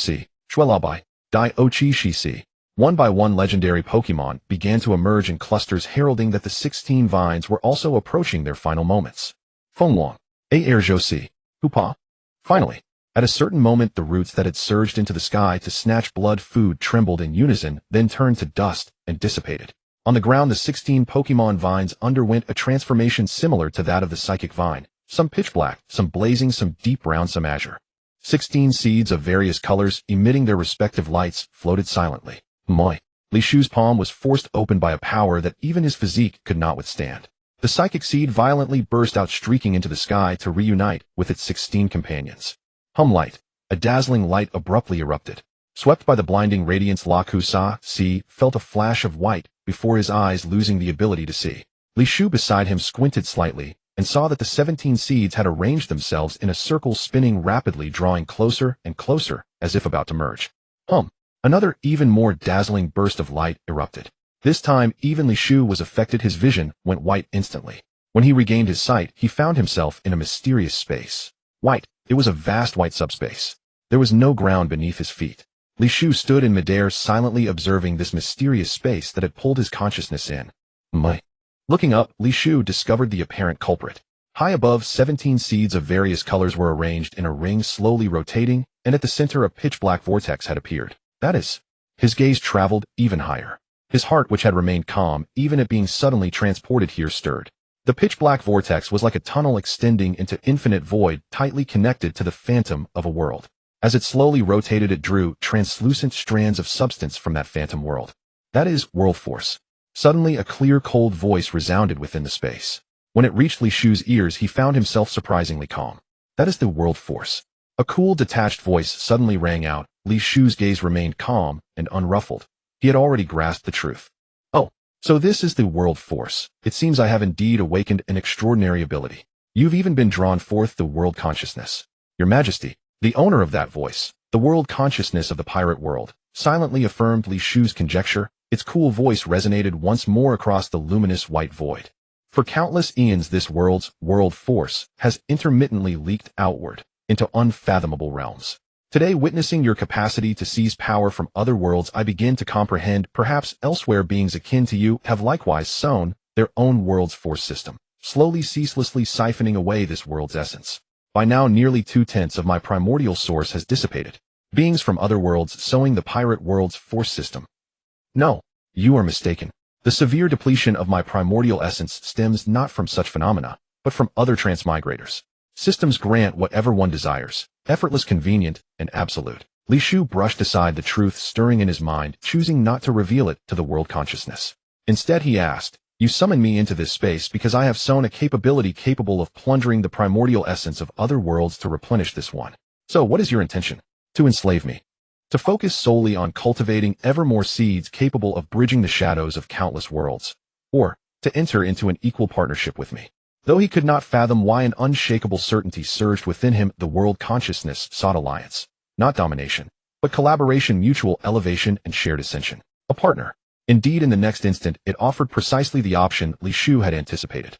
Shuelabai. Dai Ochi Shi. One by one, legendary Pokemon began to emerge in clusters, heralding that the 16 vines were also approaching their final moments. Fenglong. Josi. Hupa. Finally, at a certain moment, the roots that had surged into the sky to snatch blood food trembled in unison, then turned to dust and dissipated. On the ground, the 16 Pokemon vines underwent a transformation similar to that of the psychic vine. Some pitch black, some blazing, some deep brown, some azure. 16 seeds of various colors, emitting their respective lights, floated silently. Moi. Li Shu's palm was forced open by a power that even his physique could not withstand. The psychic seed violently burst out, streaking into the sky to reunite with its 16 companions. Light. A dazzling light abruptly erupted. Swept by the blinding radiance, La Kusasi felt a flash of white before his eyes, losing the ability to see. Li Shu beside him squinted slightly and saw that the 17 seeds had arranged themselves in a circle, spinning rapidly, drawing closer and closer as if about to merge. Another even more dazzling burst of light erupted. This time, even Li Shu was affected. His vision went white instantly. When he regained his sight, he found himself in a mysterious space. White. It was a vast white subspace. There was no ground beneath his feet. Li Shu stood in midair, silently observing this mysterious space that had pulled his consciousness in. Looking up, Li Shu discovered the apparent culprit. High above, 17 seeds of various colors were arranged in a ring, slowly rotating, and at the center a pitch-black vortex had appeared. That is. His gaze traveled even higher. His heart, which had remained calm, even at being suddenly transported here, stirred. The pitch-black vortex was like a tunnel extending into infinite void, tightly connected to the phantom of a world. As it slowly rotated, it drew translucent strands of substance from that phantom world. That is, world force. Suddenly, a clear, cold voice resounded within the space. When it reached Li Shu's ears, he found himself surprisingly calm. That is the world force. A cool, detached voice suddenly rang out. Li Shu's gaze remained calm and unruffled. He had already grasped the truth. Oh, so this is the world force. It seems I have indeed awakened an extraordinary ability. You've even been drawn forth the world consciousness. Your Majesty, the owner of that voice, the world consciousness of the pirate world, silently affirmed Li Shu's conjecture. Its cool voice resonated once more across the luminous white void. For countless eons, this world's world force has intermittently leaked outward into unfathomable realms. Today, witnessing your capacity to seize power from other worlds, I begin to comprehend perhaps elsewhere beings akin to you have likewise sown their own world's force system, slowly, ceaselessly siphoning away this world's essence. By now, nearly 2/10 of my primordial source has dissipated. Beings from other worlds sowing the pirate world's force system. No, you are mistaken. The severe depletion of my primordial essence stems not from such phenomena, but from other transmigrators. Systems grant whatever one desires, effortless, convenient, and absolute. Li Shu brushed aside the truth stirring in his mind, choosing not to reveal it to the world consciousness. Instead he asked, "You summon me into this space because I have sown a capability capable of plundering the primordial essence of other worlds to replenish this one. So what is your intention? To enslave me? To focus solely on cultivating ever more seeds capable of bridging the shadows of countless worlds? Or to enter into an equal partnership with me?" Though he could not fathom why an unshakable certainty surged within him, the world consciousness sought alliance. Not domination, but collaboration, mutual elevation, and shared ascension. A partner. Indeed, in the next instant, it offered precisely the option Li Shu had anticipated.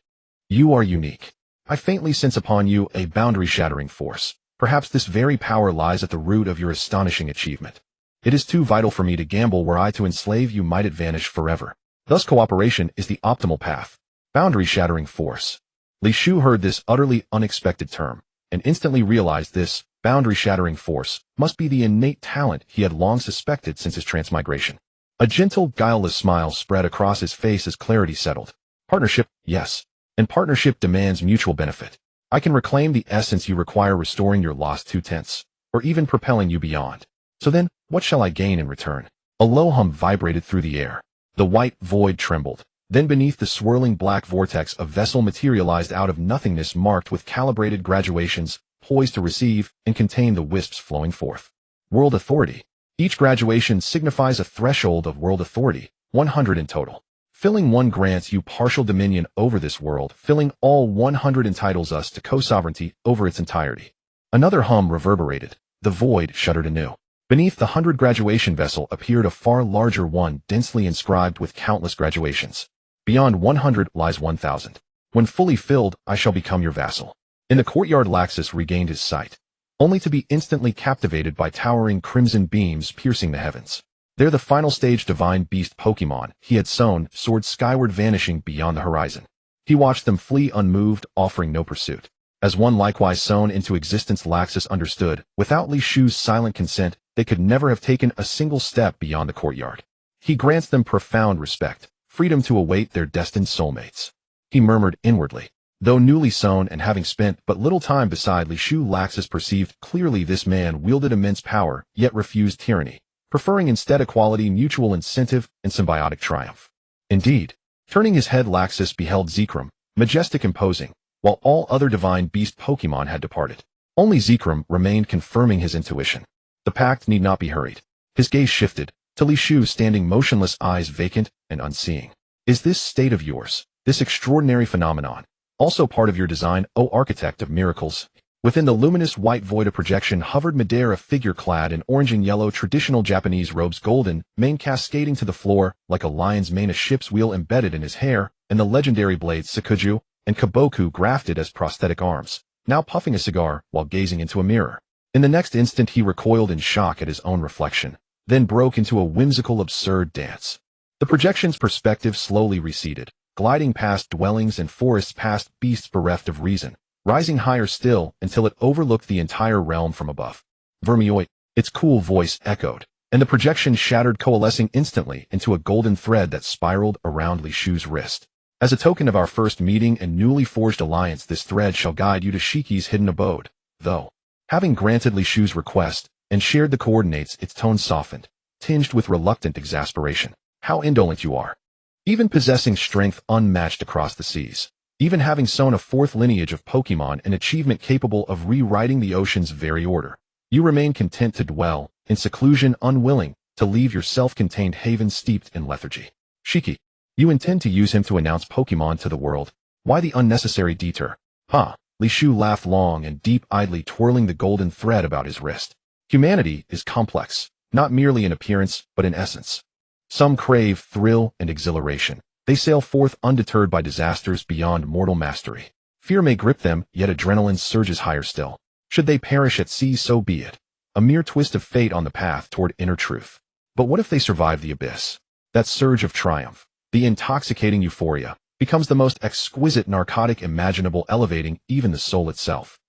"You are unique. I faintly sense upon you a boundary-shattering force. Perhaps this very power lies at the root of your astonishing achievement. It is too vital for me to gamble were I to enslave you might it vanish forever. Thus cooperation is the optimal path." Boundary-shattering force. Li Shu heard this utterly unexpected term, and instantly realized this boundary-shattering force must be the innate talent he had long suspected since his transmigration. A gentle, guileless smile spread across his face as clarity settled. "Partnership, yes. And partnership demands mutual benefit. I can reclaim the essence you require, restoring your lost 2/10, or even propelling you beyond. So then, what shall I gain in return?" A low hum vibrated through the air. The white void trembled. Then beneath the swirling black vortex a vessel materialized out of nothingness, marked with calibrated graduations, poised to receive and contain the wisps flowing forth. World authority. Each graduation signifies a threshold of world authority, 100 in total. Filling one grants you partial dominion over this world, filling all 100 entitles us to co-sovereignty over its entirety. Another hum reverberated. The void shuddered anew. Beneath the 100 graduation vessel appeared a far larger one, densely inscribed with countless graduations. Beyond 100 lies 1,000. When fully filled, I shall become your vassal. In the courtyard Laxus regained his sight, only to be instantly captivated by towering crimson beams piercing the heavens. There the final stage divine beast Pokemon he had sown soared skyward, vanishing beyond the horizon. He watched them flee unmoved, offering no pursuit. As one likewise sown into existence, Laxus understood, without Li Shu's silent consent, they could never have taken a single step beyond the courtyard. He grants them profound respect, freedom to await their destined soulmates. He murmured inwardly. Though newly sown and having spent but little time beside Li Shu, Laxus perceived clearly this man wielded immense power, yet refused tyranny, preferring instead equality, mutual incentive, and symbiotic triumph. Indeed, turning his head, Laxus beheld Zekrom, majestic, imposing, while all other divine beast Pokemon had departed. Only Zekrom remained, confirming his intuition. The pact need not be hurried. His gaze shifted, to Li Shu standing motionless, eyes vacant and unseeing. "Is this state of yours, this extraordinary phenomenon, also part of your design, O architect of miracles?" Within the luminous white void of projection hovered midair a figure clad in orange and yellow traditional Japanese robes, golden mane cascading to the floor like a lion's mane, a ship's wheel embedded in his hair, and the legendary blades Sakuju and Kaboku grafted as prosthetic arms, now puffing a cigar while gazing into a mirror. In the next instant he recoiled in shock at his own reflection, then broke into a whimsical, absurd dance. The projection's perspective slowly receded, gliding past dwellings and forests, past beasts bereft of reason, rising higher still until it overlooked the entire realm from above. "Vermioid," its cool voice echoed, and the projection shattered, coalescing instantly into a golden thread that spiraled around Li Shu's wrist. "As a token of our first meeting and newly forged alliance, this thread shall guide you to Shiki's hidden abode." Though, having granted Li Shu's request and shared the coordinates, its tone softened, tinged with reluctant exasperation. "How indolent you are. Even possessing strength unmatched across the seas, even having sown a fourth lineage of Pokemon, an achievement capable of rewriting the ocean's very order, you remain content to dwell in seclusion, unwilling to leave your self-contained haven steeped in lethargy. Shiki, you intend to use him to announce Pokemon to the world. Why the unnecessary detour?" "Huh." Li Shu laughed long and deep, idly twirling the golden thread about his wrist. "Humanity is complex, not merely in appearance, but in essence. Some crave thrill and exhilaration. They sail forth undeterred by disasters beyond mortal mastery. Fear may grip them, yet adrenaline surges higher still. Should they perish at sea, so be it. A mere twist of fate on the path toward inner truth. But what if they survive the abyss? That surge of triumph, the intoxicating euphoria, becomes the most exquisite narcotic imaginable, elevating even the soul itself.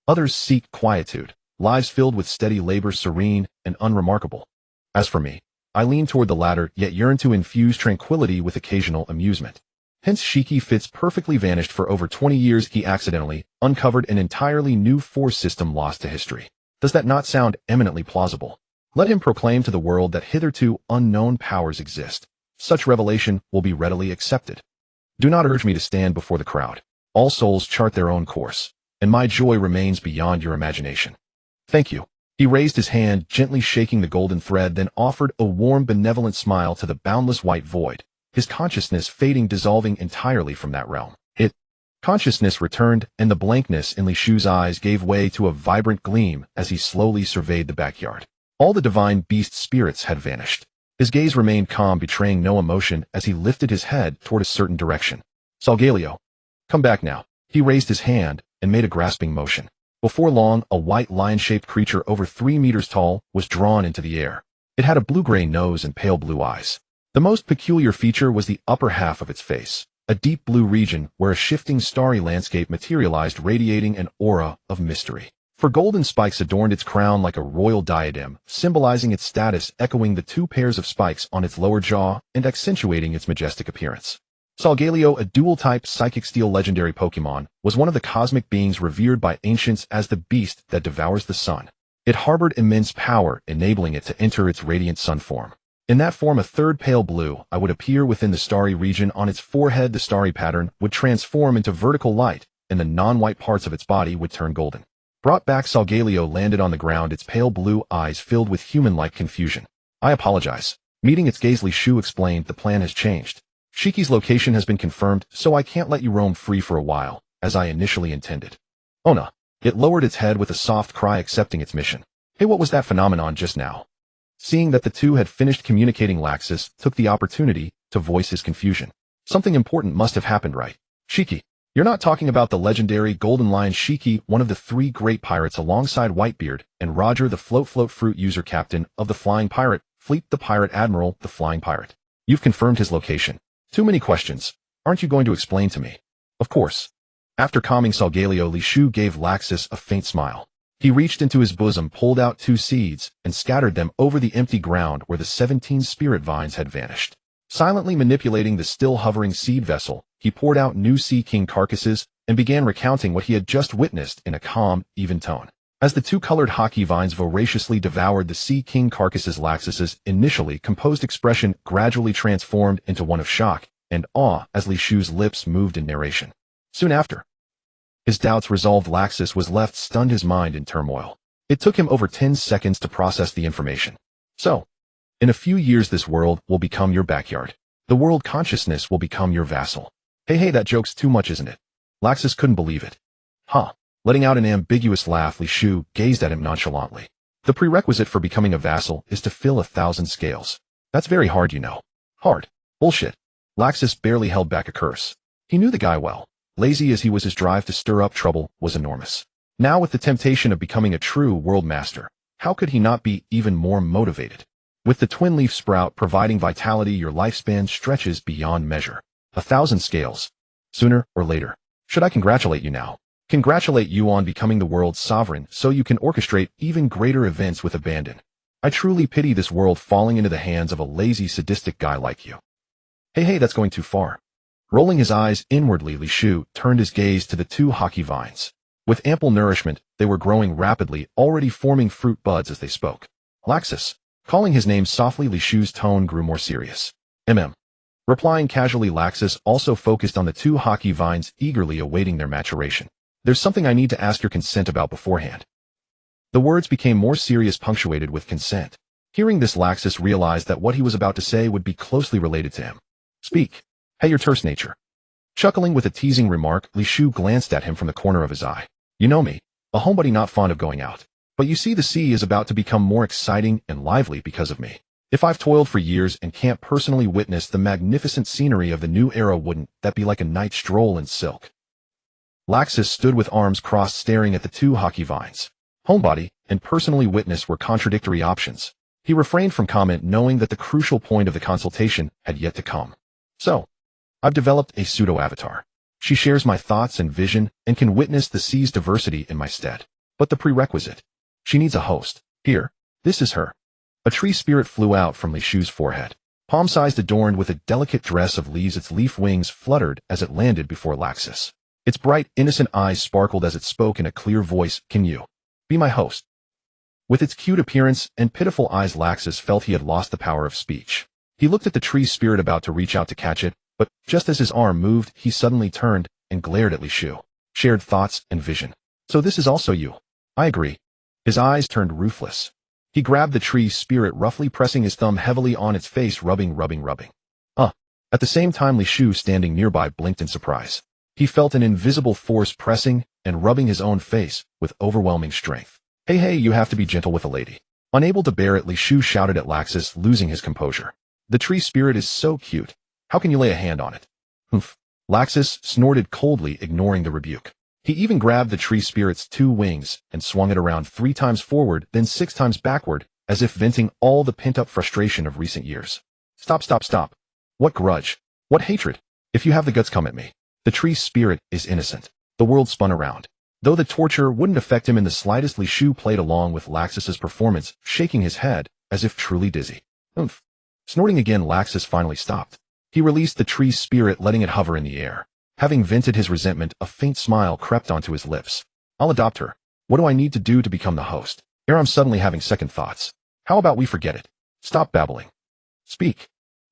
Others seek quietude, lives filled with steady labor, serene and unremarkable. As for me, I lean toward the latter, yet yearn to infuse tranquility with occasional amusement. Hence Shiki Fitz perfectly vanished for over 20 years. He accidentally uncovered an entirely new force system lost to history. Does that not sound eminently plausible? Let him proclaim to the world that hitherto unknown powers exist. Such revelation will be readily accepted. Do not urge me to stand before the crowd. All souls chart their own course, and my joy remains beyond your imagination. Thank you. He raised his hand, gently shaking the golden thread, then offered a warm, benevolent smile to the boundless white void, his consciousness fading, dissolving entirely from that realm. Consciousness returned, and the blankness in Li Shu's eyes gave way to a vibrant gleam as he slowly surveyed the backyard. All the divine beast spirits had vanished. His gaze remained calm, betraying no emotion as he lifted his head toward a certain direction. Salgaleo, come back now. He raised his hand and made a grasping motion. Before long, a white lion-shaped creature over 3 meters tall was drawn into the air. It had a blue-gray nose and pale blue eyes. The most peculiar feature was the upper half of its face, a deep blue region where a shifting starry landscape materialized, radiating an aura of mystery. For golden spikes adorned its crown like a royal diadem, symbolizing its status, echoing the 2 pairs of spikes on its lower jaw and accentuating its majestic appearance. Salgaleo, a dual-type psychic steel legendary Pokemon, was one of the cosmic beings revered by ancients as the beast that devours the sun. It harbored immense power, enabling it to enter its radiant sun form. In that form, a third pale blue eye would appear within the starry region on its forehead. The starry pattern would transform into vertical light, and the non-white parts of its body would turn golden. Brought back, Salgaleo landed on the ground, its pale blue eyes filled with human-like confusion. I apologize. Meeting its gaze, Li Shu explained, the plan has changed. Shiki's location has been confirmed, so I can't let you roam free for a while, as I initially intended. Ona. It lowered its head with a soft cry, accepting its mission. Hey, what was that phenomenon just now? Seeing that the two had finished communicating, Laxus took the opportunity to voice his confusion. Something important must have happened, right? Shiki. You're not talking about the legendary Golden Lion Shiki, one of the 3 great pirates alongside Whitebeard and Roger, the float fruit user captain of the Flying Pirate Fleet, the Pirate Admiral, the Flying Pirate. You've confirmed his location. Too many questions. Aren't you going to explain to me? Of course. After calming Salgaleo, Li Shu gave Laxus a faint smile. He reached into his bosom, pulled out 2 seeds, and scattered them over the empty ground where the 17 spirit vines had vanished. Silently manipulating the still hovering seed vessel, he poured out new Sea King carcasses and began recounting what he had just witnessed in a calm, even tone. As the 2 colored hockey vines voraciously devoured the Sea King carcasses, Laxus's initially composed expression gradually transformed into one of shock and awe as Li Shu's lips moved in narration. Soon after, his doubts resolved, Laxus was left stunned, his mind in turmoil. It took him over 10 seconds to process the information. So, in a few years this world will become your backyard. The world consciousness will become your vassal. Hey, that joke's too much, isn't it? Laxus couldn't believe it. Huh. Letting out an ambiguous laugh, Li Shu gazed at him nonchalantly. The prerequisite for becoming a vassal is to fill 1,000 scales. That's very hard, you know. Hard. Bullshit. Laxus barely held back a curse. He knew the guy well. Lazy as he was, his drive to stir up trouble was enormous. Now with the temptation of becoming a true world master, how could he not be even more motivated? With the twin leaf sprout providing vitality, your lifespan stretches beyond measure. 1,000 scales. Sooner or later. Should I congratulate you now? Congratulate you on becoming the world's sovereign so you can orchestrate even greater events with abandon. I truly pity this world falling into the hands of a lazy, sadistic guy like you. Hey, that's going too far. Rolling his eyes inwardly, Li Shu turned his gaze to the 2 hockey vines. With ample nourishment, they were growing rapidly, already forming fruit buds as they spoke. Laxus. Calling his name softly, Li Shu's tone grew more serious. Replying casually, Laxus also focused on the 2 hockey vines, eagerly awaiting their maturation. There's something I need to ask your consent about beforehand. The words became more serious, punctuated with consent. Hearing this, Laxus realized that what he was about to say would be closely related to him. Speak. Hey, your terse nature. Chuckling with a teasing remark, Li Shu glanced at him from the corner of his eye. You know me, a homebody not fond of going out. But you see, the sea is about to become more exciting and lively because of me. If I've toiled for years and can't personally witness the magnificent scenery of the new era, wouldn't that be like a night stroll in silk? Laxus stood with arms crossed, staring at the 2 hockey vines. Homebody and personally witness were contradictory options. He refrained from comment, knowing that the crucial point of the consultation had yet to come. So, I've developed a pseudo-avatar. She shares my thoughts and vision and can witness the sea's diversity in my stead. But the prerequisite. She needs a host. Here, this is her. A tree spirit flew out from Li Shu's forehead. Palm-sized, adorned with a delicate dress of leaves, its leaf wings fluttered as it landed before Laxus. Its bright, innocent eyes sparkled as it spoke in a clear voice, "Can you be my host?" With its cute appearance and pitiful eyes, Laxus felt he had lost the power of speech. He looked at the tree spirit, about to reach out to catch it, but just as his arm moved, he suddenly turned and glared at Li Shu. Shared thoughts and vision. "So this is also you." "I agree." His eyes turned ruthless. He grabbed the tree spirit, roughly pressing his thumb heavily on its face, rubbing. At the same time, Li Shu, standing nearby, blinked in surprise. He felt an invisible force pressing and rubbing his own face with overwhelming strength. Hey, you have to be gentle with a lady." Unable to bear it, Li Shu shouted at Laxus, losing his composure. "The tree spirit is so cute. How can you lay a hand on it?" "Humph." Laxus snorted coldly, ignoring the rebuke. He even grabbed the tree spirit's 2 wings and swung it around 3 times forward, then 6 times backward, as if venting all the pent-up frustration of recent years. Stop. What grudge? What hatred? If you have the guts, come at me." The tree spirit is innocent. The world spun around. Though the torture wouldn't affect him in the slightest, Li Shu played along with Laxus's performance, shaking his head as if truly dizzy. "Oomph." Snorting again, Laxus finally stopped. He released the tree spirit, letting it hover in the air. Having vented his resentment, a faint smile crept onto his lips. "I'll adopt her. What do I need to do to become the host?" I'm suddenly having second thoughts. "How about we forget it? Stop babbling. Speak."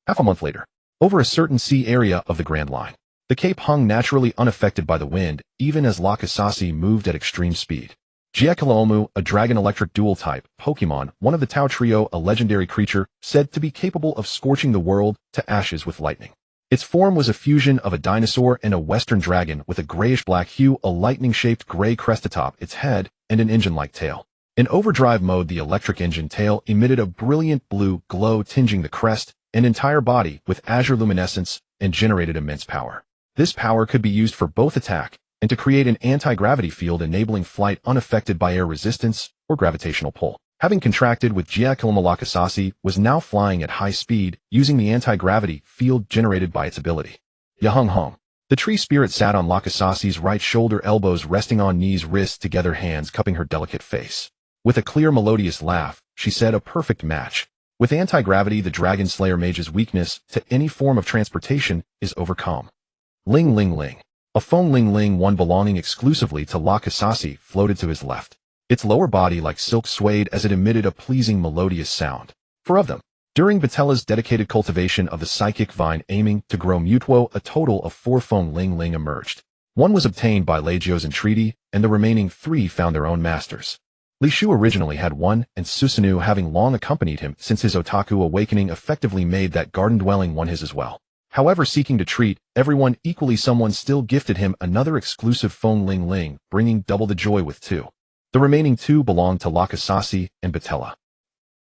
Half a month later, over a certain sea area of the Grand Line, the cape hung naturally unaffected by the wind, even as Lakusasi moved at extreme speed. Jiekalomu, a dragon-electric dual-type Pokemon, one of the Tao Trio, a legendary creature said to be capable of scorching the world to ashes with lightning. Its form was a fusion of a dinosaur and a western dragon with a grayish-black hue, a lightning-shaped gray crest atop its head, and an engine-like tail. In overdrive mode, the electric engine tail emitted a brilliant blue glow, tinging the crest and entire body with azure luminescence, and generated immense power. This power could be used for both attack and to create an anti-gravity field, enabling flight unaffected by air resistance or gravitational pull. Having contracted with Giacomo, Lakusasi was now flying at high speed, using the anti-gravity field generated by its ability. Yahung. The tree spirit sat on Lakusasi's right shoulder, elbows resting on knees, wrists together, hands cupping her delicate face. With a clear, melodious laugh, she said, "A perfect match. With anti-gravity, the Dragon Slayer mage's weakness to any form of transportation is overcome." Ling. A phone ling, one belonging exclusively to Lakusasi, floated to his left. Its lower body like silk swayed as it emitted a pleasing, melodious sound. 4 of them. During Batella's dedicated cultivation of the psychic vine aiming to grow Mutuo, a total of 4 phone ling emerged. 1 was obtained by Leijio's entreaty, and the remaining 3 found their own masters. Li Shu originally had 1, and Susanoo, having long accompanied him since his otaku awakening, effectively made that garden-dwelling one his as well. However, seeking to treat everyone equally, someone still gifted him another exclusive phone ling, bringing double the joy with 2. The remaining 2 belonged to Lakusasi and Batella.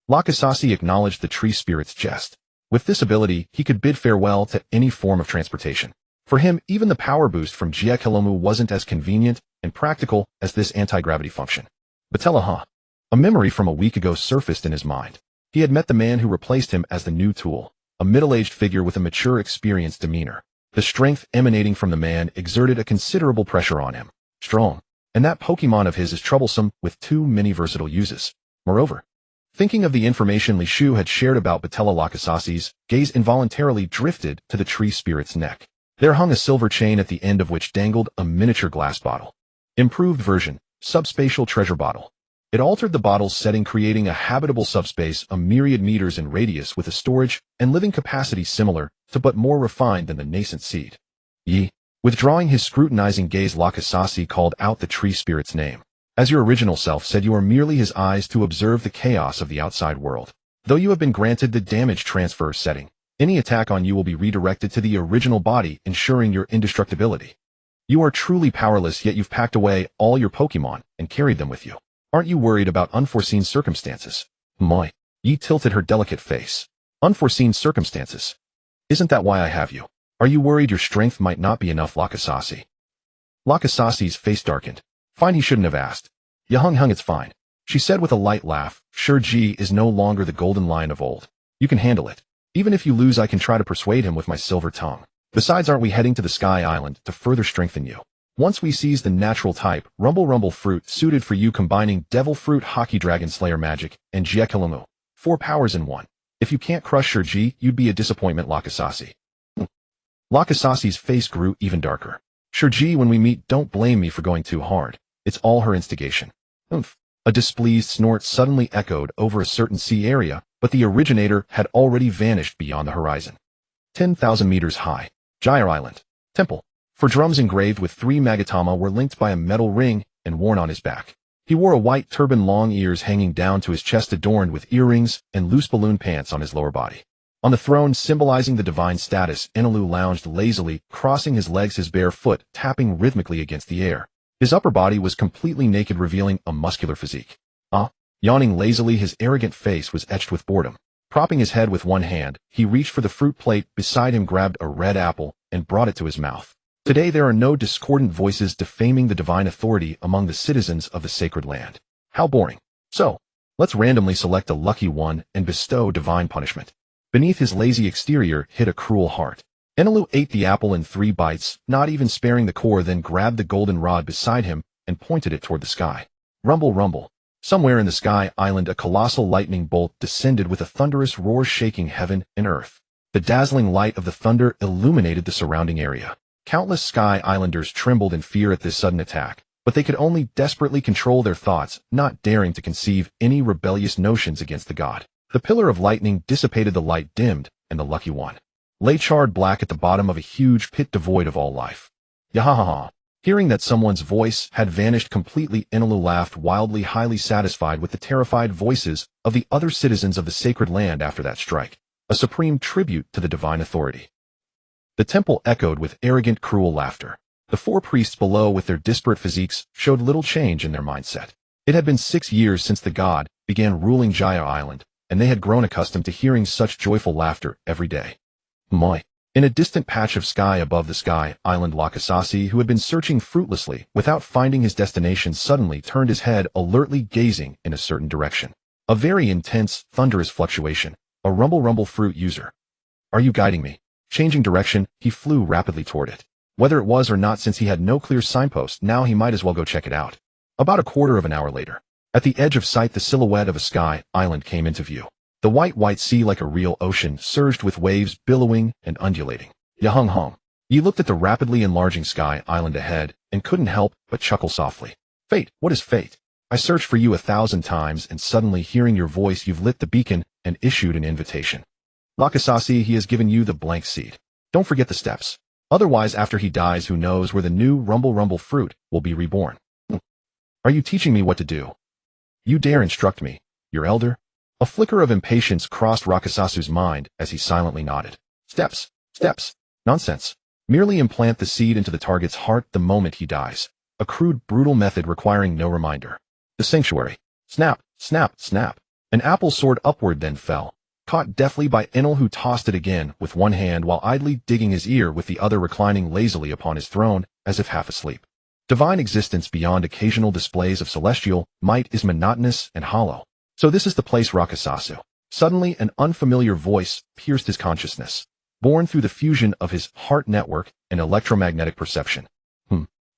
Lakusasi acknowledged the tree spirit's jest. With this ability, he could bid farewell to any form of transportation. For him, even the power boost from Giacomo wasn't as convenient and practical as this anti-gravity function. Batella, A memory from a week ago surfaced in his mind. He had met the man who replaced him as the new tool, a middle-aged figure with a mature, experienced demeanor. The strength emanating from the man exerted a considerable pressure on him. Strong. And that Pokemon of his is troublesome, with too many versatile uses. Moreover, thinking of the information Li Shu had shared about Batella, Lakusasi's gaze involuntarily drifted to the tree spirit's neck. There hung a silver chain at the end of which dangled a miniature glass bottle. Improved version, subspatial treasure bottle. It altered the bottle's setting, creating a habitable subspace a myriad meters in radius with a storage and living capacity similar to but more refined than the nascent seed. Withdrawing his scrutinizing gaze, Lakusasi called out the tree spirit's name. As your original self said, you are merely his eyes to observe the chaos of the outside world. Though you have been granted the damage transfer setting, any attack on you will be redirected to the original body, ensuring your indestructibility. You are truly powerless, yet you've packed away all your Pokemon and carried them with you. Aren't you worried about unforeseen circumstances? Moi. Yi tilted her delicate face. Unforeseen circumstances? Isn't that why I have you? Are you worried your strength might not be enough, Lakusasi? Lakusasi's face darkened. Fine, he shouldn't have asked. Yahung, it's fine. She said with a light laugh. Sure, G is no longer the golden lion of old. You can handle it. Even if you lose, I can try to persuade him with my silver tongue. Besides, aren't we heading to the Sky Island to further strengthen you? Once we seize the natural type, Rumble fruit suited for you, combining Devil Fruit, Hockey Dragon Slayer magic, and Giekalomu. 4 powers in one. If you can't crush Shurji, you'd be a disappointment, Lakasasi. Lakasasi's face grew even darker. Shurji, when we meet, don't blame me for going too hard. It's all her instigation. Oomph. A displeased snort suddenly echoed over a certain sea area, but the originator had already vanished beyond the horizon. 10,000 meters high. Gyre Island. Temple. For drums engraved with 3 Magatama were linked by a metal ring and worn on his back. He wore a white turban, long ears hanging down to his chest adorned with earrings, and loose balloon pants on his lower body. On the throne, symbolizing the divine status, Enelu lounged lazily, crossing his legs, his bare foot tapping rhythmically against the air. His upper body was completely naked, revealing a muscular physique. Yawning lazily, his arrogant face was etched with boredom. Propping his head with one hand, he reached for the fruit plate beside him, grabbed a red apple, and brought it to his mouth. Today there are no discordant voices defaming the divine authority among the citizens of the sacred land. How boring. So, let's randomly select a lucky one and bestow divine punishment. Beneath his lazy exterior hid a cruel heart. Enelu ate the apple in 3 bites, not even sparing the core, then grabbed the golden rod beside him and pointed it toward the sky. Rumble, rumble. Somewhere in the sky island, a colossal lightning bolt descended with a thunderous roar, shaking heaven and earth. The dazzling light of the thunder illuminated the surrounding area. Countless Sky Islanders trembled in fear at this sudden attack, but they could only desperately control their thoughts, not daring to conceive any rebellious notions against the god. The pillar of lightning dissipated, the light dimmed, and the lucky one lay charred black at the bottom of a huge pit devoid of all life. Yahahaha. Hearing that someone's voice had vanished completely, Enelu laughed wildly, highly satisfied with the terrified voices of the other citizens of the sacred land after that strike, a supreme tribute to the divine authority. The temple echoed with arrogant, cruel laughter. The 4 priests below, with their disparate physiques, showed little change in their mindset. It had been 6 years since the god began ruling Gyre Island, and they had grown accustomed to hearing such joyful laughter every day. Moi. In a distant patch of sky above the Sky Island, Lakasasi, who had been searching fruitlessly without finding his destination, suddenly turned his head, alertly gazing in a certain direction. A very intense, thunderous fluctuation. A rumble fruit user. Are you guiding me? Changing direction, he flew rapidly toward it. Whether it was or not, since he had no clear signpost, now he might as well go check it out. About a quarter of an hour later, at the edge of sight, the silhouette of a Sky Island came into view. The white sea, like a real ocean, surged with waves billowing and undulating. Yahung. He looked at the rapidly enlarging Sky Island ahead and couldn't help but chuckle softly. Fate, what is fate? I searched for you 1,000 times, and suddenly, hearing your voice, you've lit the beacon and issued an invitation. Lakasasi, he has given you the blank seed. Don't forget the steps. Otherwise, after he dies, who knows where the new rumble fruit will be reborn. Are you teaching me what to do? You dare instruct me, your elder? A flicker of impatience crossed Rakasasu's mind as he silently nodded. Steps. Nonsense. Merely implant the seed into the target's heart the moment he dies. A crude, brutal method requiring no reminder. The sanctuary. Snap. An apple soared upward, then fell, caught deftly by Enel, who tossed it again with one hand while idly digging his ear with the other, reclining lazily upon his throne as if half asleep. Divine existence beyond occasional displays of celestial might is monotonous and hollow. So this is the place, Rakasasu. Suddenly, an unfamiliar voice pierced his consciousness, born through the fusion of his heart network and electromagnetic perception.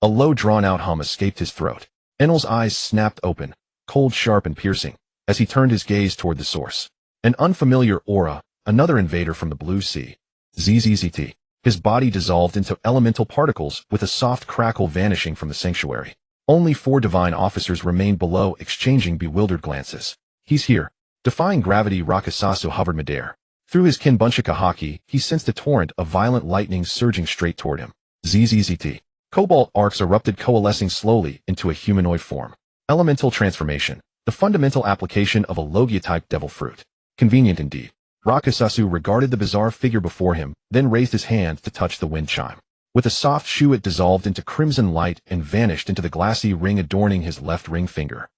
A low, drawn-out hum escaped his throat. Enel's eyes snapped open, cold, sharp, and piercing, as he turned his gaze toward the source. An unfamiliar aura, another invader from the blue sea. ZZZT. His body dissolved into elemental particles, with a soft crackle vanishing from the sanctuary. Only 4 divine officers remained below, exchanging bewildered glances. He's here. Defying gravity, Rakasasu hovered midair. Through his Kinbunchika haki, he sensed a torrent of violent lightning surging straight toward him. ZZZT. Cobalt arcs erupted, coalescing slowly into a humanoid form. Elemental transformation, the fundamental application of a Logia-type devil fruit. Convenient indeed. Rakasasu regarded the bizarre figure before him, then raised his hand to touch the wind chime. With a soft shoo, it dissolved into crimson light and vanished into the glassy ring adorning his left ring finger.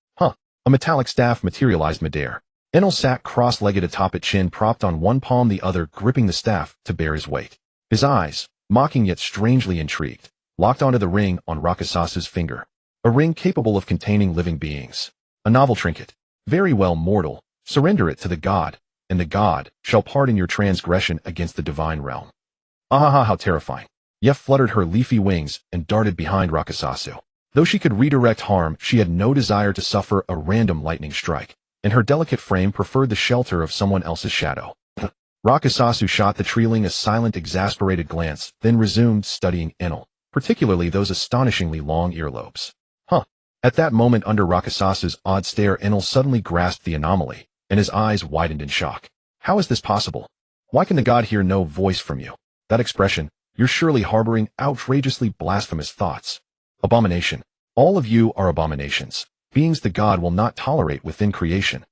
A metallic staff materialized midair. Enel sat cross-legged atop it, chin propped on one palm, the other gripping the staff to bear his weight. His eyes, mocking yet strangely intrigued, locked onto the ring on Rakasasu's finger. A ring capable of containing living beings. A novel trinket. Very well, mortal. Surrender it to the god, and the god shall pardon your transgression against the divine realm. Ahaha, how terrifying. Yef fluttered her leafy wings and darted behind Rakasasu. Though she could redirect harm, she had no desire to suffer a random lightning strike. and her delicate frame preferred the shelter of someone else's shadow. Rakasasu shot the treeling a silent, exasperated glance, then resumed studying Enel, particularly those astonishingly long earlobes. At that moment under Rakasasu's odd stare, Enel suddenly grasped the anomaly, and his eyes widened in shock. How is this possible? Why can the god hear no voice from you? That expression, you're surely harboring outrageously blasphemous thoughts. Abomination. All of you are abominations, beings the god will not tolerate within creation.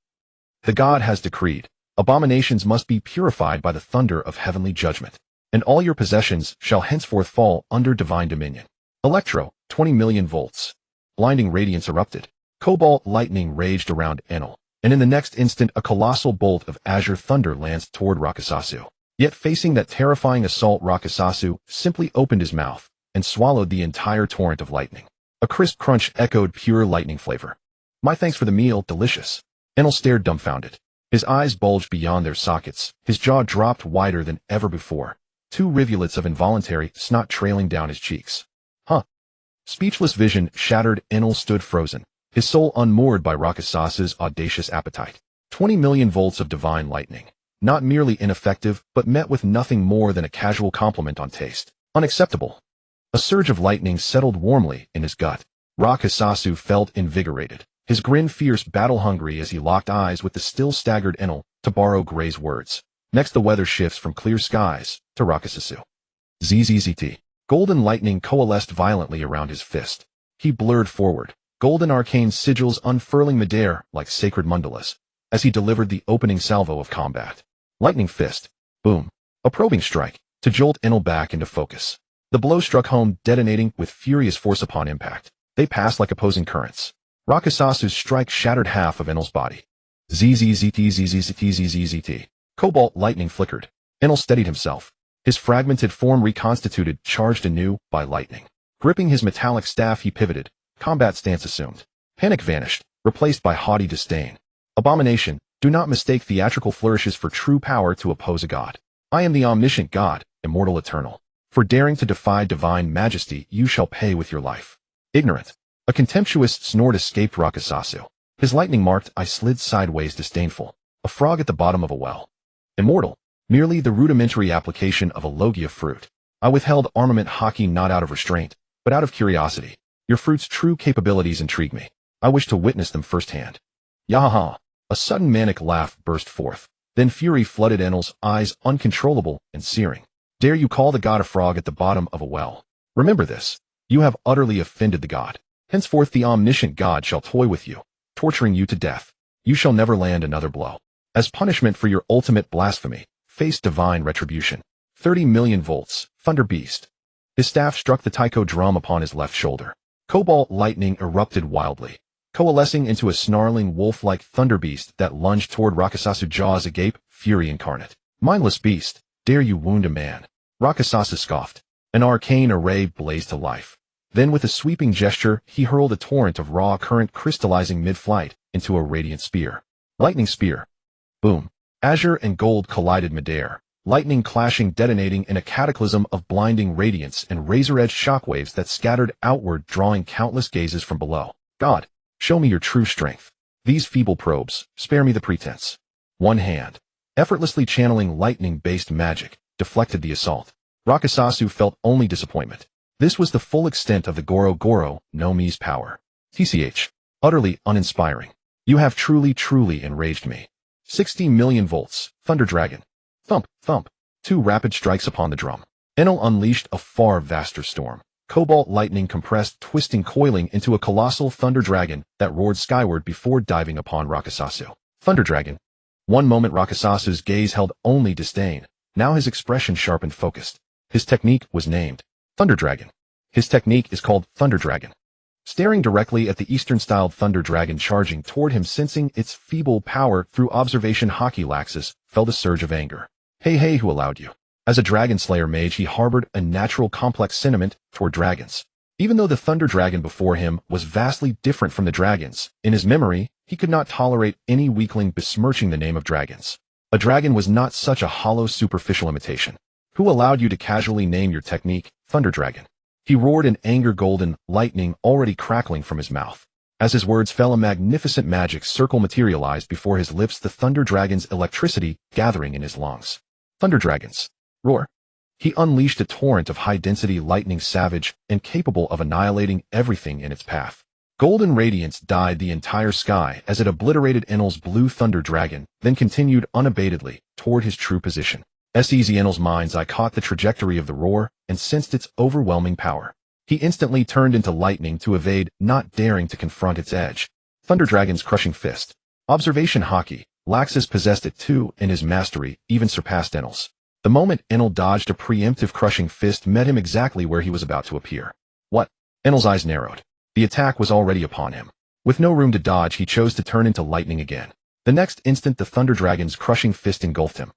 The god has decreed, abominations must be purified by the thunder of heavenly judgment, and all your possessions shall henceforth fall under divine dominion. Electro, 20 million volts. Blinding radiance erupted. Cobalt lightning raged around Enel, and in the next instant a colossal bolt of azure thunder lanced toward Rakasasu. Yet facing that terrifying assault, Rakasasu simply opened his mouth and swallowed the entire torrent of lightning. A crisp crunch echoed pure lightning flavor. My thanks for the meal, delicious. Enel stared dumbfounded. His eyes bulged beyond their sockets, his jaw dropped wider than ever before, 2 rivulets of involuntary snot trailing down his cheeks. Speechless vision shattered, Enel stood frozen, his soul unmoored by Rakasasu's audacious appetite. 20 million volts of divine lightning. Not merely ineffective, but met with nothing more than a casual compliment on taste. Unacceptable. A surge of lightning settled warmly in his gut. Rakasasu felt invigorated, his grin fierce, battle-hungry as he locked eyes with the still staggered Enel, to borrow Gray's words. Next the weather shifts from clear skies to Rakasasu. ZZZT. Golden lightning coalesced violently around his fist. He blurred forward, golden arcane sigils unfurling midair like sacred mandalas, as he delivered the opening salvo of combat. Lightning fist. Boom. A probing strike, to jolt Enel back into focus. The blow struck home, detonating with furious force upon impact. They passed like opposing currents. Rakasasu's strike shattered half of Enel's body. ZZZT. Cobalt lightning flickered. Enel steadied himself. His fragmented form reconstituted, charged anew by lightning. Gripping his metallic staff, he pivoted. Combat stance assumed. Panic vanished, replaced by haughty disdain. Abomination, do not mistake theatrical flourishes for true power to oppose a god. I am the omniscient god, immortal, eternal. For daring to defy divine majesty, you shall pay with your life. Ignorant. A contemptuous snort escaped Rakasasu. His lightning-marked eye slid sideways, disdainful. A frog at the bottom of a well. Immortal. Merely the rudimentary application of a logia fruit. I withheld armament hockey not out of restraint, but out of curiosity. Your fruit's true capabilities intrigue me. I wish to witness them firsthand. Yahaha. A sudden manic laugh burst forth. Then fury flooded Enel's eyes, uncontrollable and searing. Dare you call the god a frog at the bottom of a well? Remember this. You have utterly offended the god. Henceforth the omniscient god shall toy with you, torturing you to death. You shall never land another blow. As punishment for your ultimate blasphemy, face divine retribution. 30 million volts, Thunder Beast. His staff struck the taiko drum upon his left shoulder. Cobalt lightning erupted wildly, coalescing into a snarling wolf-like thunder beast that lunged toward Rakasasu, jaws agape, fury incarnate. Mindless beast, dare you wound a man? Rakasasu scoffed. An arcane array blazed to life. Then with a sweeping gesture, he hurled a torrent of raw current crystallizing mid-flight into a radiant spear. Lightning spear. Boom. Azure and gold collided midair, lightning clashing, detonating in a cataclysm of blinding radiance and razor-edged shockwaves that scattered outward, drawing countless gazes from below. God, show me your true strength. These feeble probes, spare me the pretense. One hand, effortlessly channeling lightning-based magic, deflected the assault. Rakasasu felt only disappointment. This was the full extent of the Goro Goro no Mi's power. TCH. Utterly uninspiring. You have truly enraged me. 60 million volts, Thunder Dragon. Thump, thump. 2 rapid strikes upon the drum. Enel unleashed a far vaster storm. Cobalt lightning compressed, twisting, coiling into a colossal Thunder Dragon that roared skyward before diving upon Rakasasu. Thunder Dragon. One moment Rakasasu's gaze held only disdain. Now his expression sharpened, focused. His technique was named Thunder Dragon. His technique is called Thunder Dragon. Staring directly at the Eastern-styled Thunder Dragon charging toward him, sensing its feeble power through observation, hockey laxus felt a surge of anger. Hey, who allowed you? As a Dragon Slayer mage, he harbored a natural complex sentiment toward dragons. Even though the Thunder Dragon before him was vastly different from the dragons, in his memory, he could not tolerate any weakling besmirching the name of dragons. A dragon was not such a hollow, superficial imitation. Who allowed you to casually name your technique Thunder Dragon? He roared in anger, golden lightning already crackling from his mouth. As his words fell, a magnificent magic circle materialized before his lips, the Thunder Dragon's electricity gathering in his lungs. Thunder Dragons. Roar. He unleashed a torrent of high-density lightning, savage and capable of annihilating everything in its path. Golden radiance dyed the entire sky as it obliterated Enel's blue Thunder Dragon, then continued unabatedly toward his true position. As easy Enel's mind's eye caught the trajectory of the roar and sensed its overwhelming power. He instantly turned into lightning to evade, not daring to confront its edge. Thunder Dragon's crushing fist. Observation hockey. Laxus possessed it too, and his mastery even surpassed Enel's. The moment Enel dodged, a preemptive crushing fist met him exactly where he was about to appear. What? Enel's eyes narrowed. The attack was already upon him. With no room to dodge, he chose to turn into lightning again. The next instant, the Thunder Dragon's crushing fist engulfed him.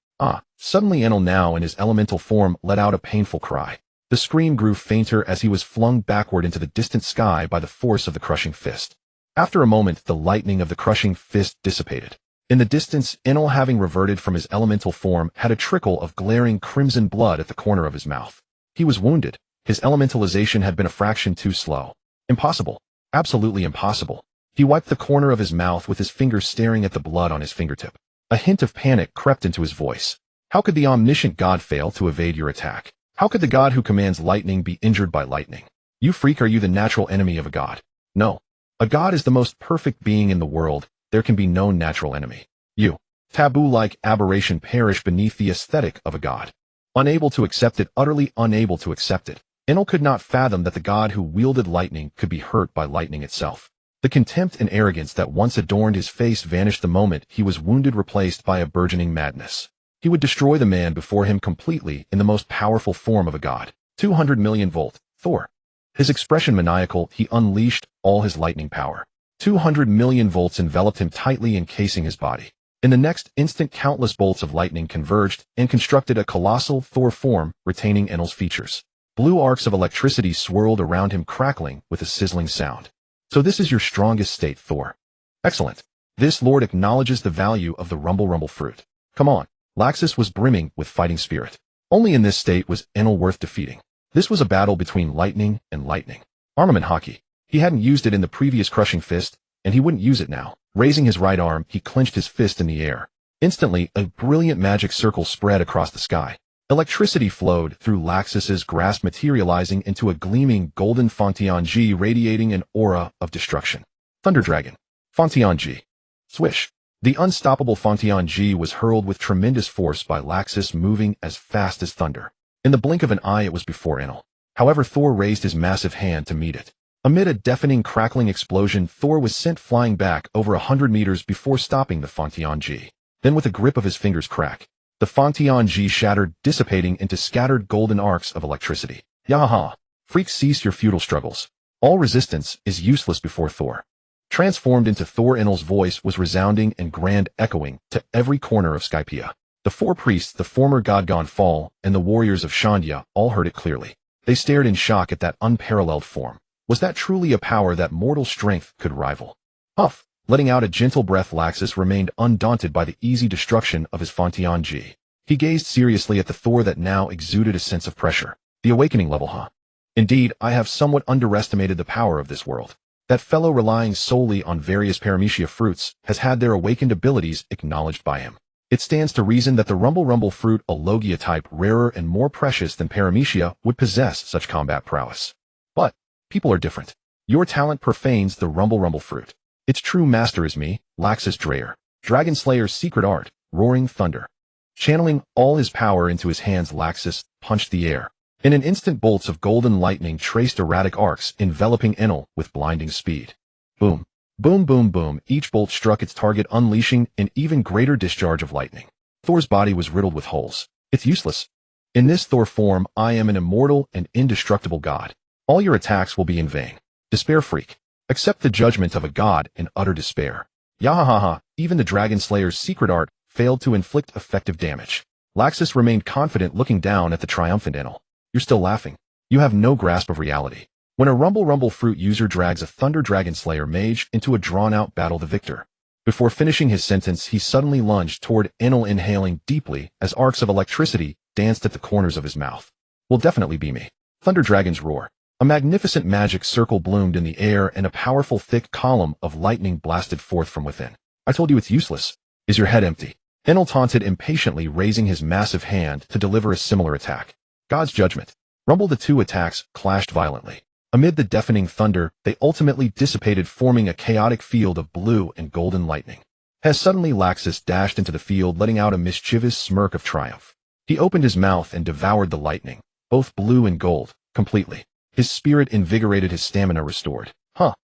Suddenly Enel, now in his elemental form, let out a painful cry. The scream grew fainter as he was flung backward into the distant sky by the force of the crushing fist. After a moment, the lightning of the crushing fist dissipated. In the distance, Enel, having reverted from his elemental form, had a trickle of glaring crimson blood at the corner of his mouth. He was wounded. His elementalization had been a fraction too slow. Impossible. Absolutely impossible. He wiped the corner of his mouth with his fingers, staring at the blood on his fingertip. A hint of panic crept into his voice. How could the omniscient god fail to evade your attack? How could the god who commands lightning be injured by lightning? You freak, are you the natural enemy of a god? No. A god is the most perfect being in the world. There can be no natural enemy. You, taboo-like aberration, perish beneath the aesthetic of a god. Unable to accept it, utterly unable to accept it. Enel could not fathom that the god who wielded lightning could be hurt by lightning itself. The contempt and arrogance that once adorned his face vanished the moment he was wounded, replaced by a burgeoning madness. He would destroy the man before him completely in the most powerful form of a god. 200 million volt, Thor. His expression maniacal, he unleashed all his lightning power. 200 million volts enveloped him tightly, encasing his body. In the next instant, countless bolts of lightning converged and constructed a colossal Thor form, retaining Enel's features. Blue arcs of electricity swirled around him, crackling with a sizzling sound. So this is your strongest state, Thor. Excellent. This lord acknowledges the value of the rumble fruit. Come on. Laxus was brimming with fighting spirit. Only in this state was Enel worth defeating. This was a battle between lightning and lightning. Armament hockey. He hadn't used it in the previous crushing fist, and he wouldn't use it now. Raising his right arm, he clenched his fist in the air. Instantly, a brilliant magic circle spread across the sky. Electricity flowed through Laxus's grasp, materializing into a gleaming golden Fontianji, radiating an aura of destruction. Thunder Dragon. Fontianji. Swish. The unstoppable Fontianji was hurled with tremendous force by Laxus, moving as fast as thunder. In the blink of an eye, it was before Enel. However, Thor raised his massive hand to meet it. Amid a deafening crackling explosion, Thor was sent flying back over 100 meters before stopping the Fontianji. Then, with a grip of his fingers, crack. The Fontianji shattered, dissipating into scattered golden arcs of electricity. Yahaha! Freaks, cease your futile struggles. All resistance is useless before Thor. Transformed into Thor, Enel's voice was resounding and grand, echoing to every corner of Skypiea. The four priests, the former God Fall, and the warriors of Shandia all heard it clearly. They stared in shock at that unparalleled form. Was that truly a power that mortal strength could rival? Huff! Letting out a gentle breath, Laxus remained undaunted by the easy destruction of his Fontianji. He gazed seriously at the Thor that now exuded a sense of pressure. The awakening level, huh? Indeed, I have somewhat underestimated the power of this world. That fellow, relying solely on various paramecia fruits, has had their awakened abilities acknowledged by him. It stands to reason that the rumble fruit, a Logia type, rarer and more precious than paramecia, would possess such combat prowess. But people are different. Your talent profanes the rumble fruit. Its true master is me, Laxus Dreyer, Dragon Slayer's secret art, roaring thunder. Channeling all his power into his hands, Laxus punched the air. In an instant, bolts of golden lightning traced erratic arcs, enveloping Enel with blinding speed. Boom. Boom, boom, boom. Each bolt struck its target, unleashing an even greater discharge of lightning. Thor's body was riddled with holes. It's useless. In this Thor form, I am an immortal and indestructible god. All your attacks will be in vain. Despair, freak. Accept the judgment of a god in utter despair. Yahahaha. Even the Dragon Slayer's secret art failed to inflict effective damage. Laxus remained confident, looking down at the triumphant Enel. You're still laughing. You have no grasp of reality. When a rumble fruit user drags a Thunder Dragon Slayer mage into a drawn-out battle, the victor. Before finishing his sentence, he suddenly lunged toward Enel, inhaling deeply as arcs of electricity danced at the corners of his mouth. Will definitely be me. Thunder Dragon's roar. A magnificent magic circle bloomed in the air and a powerful thick column of lightning blasted forth from within. I told you it's useless. Is your head empty? Enel taunted impatiently, raising his massive hand to deliver a similar attack. God's judgment. Rumble. The two attacks clashed violently. Amid the deafening thunder, they ultimately dissipated, forming a chaotic field of blue and golden lightning. As suddenly Laxus dashed into the field, letting out a mischievous smirk of triumph. He opened his mouth and devoured the lightning, both blue and gold, completely. His spirit invigorated, his stamina restored.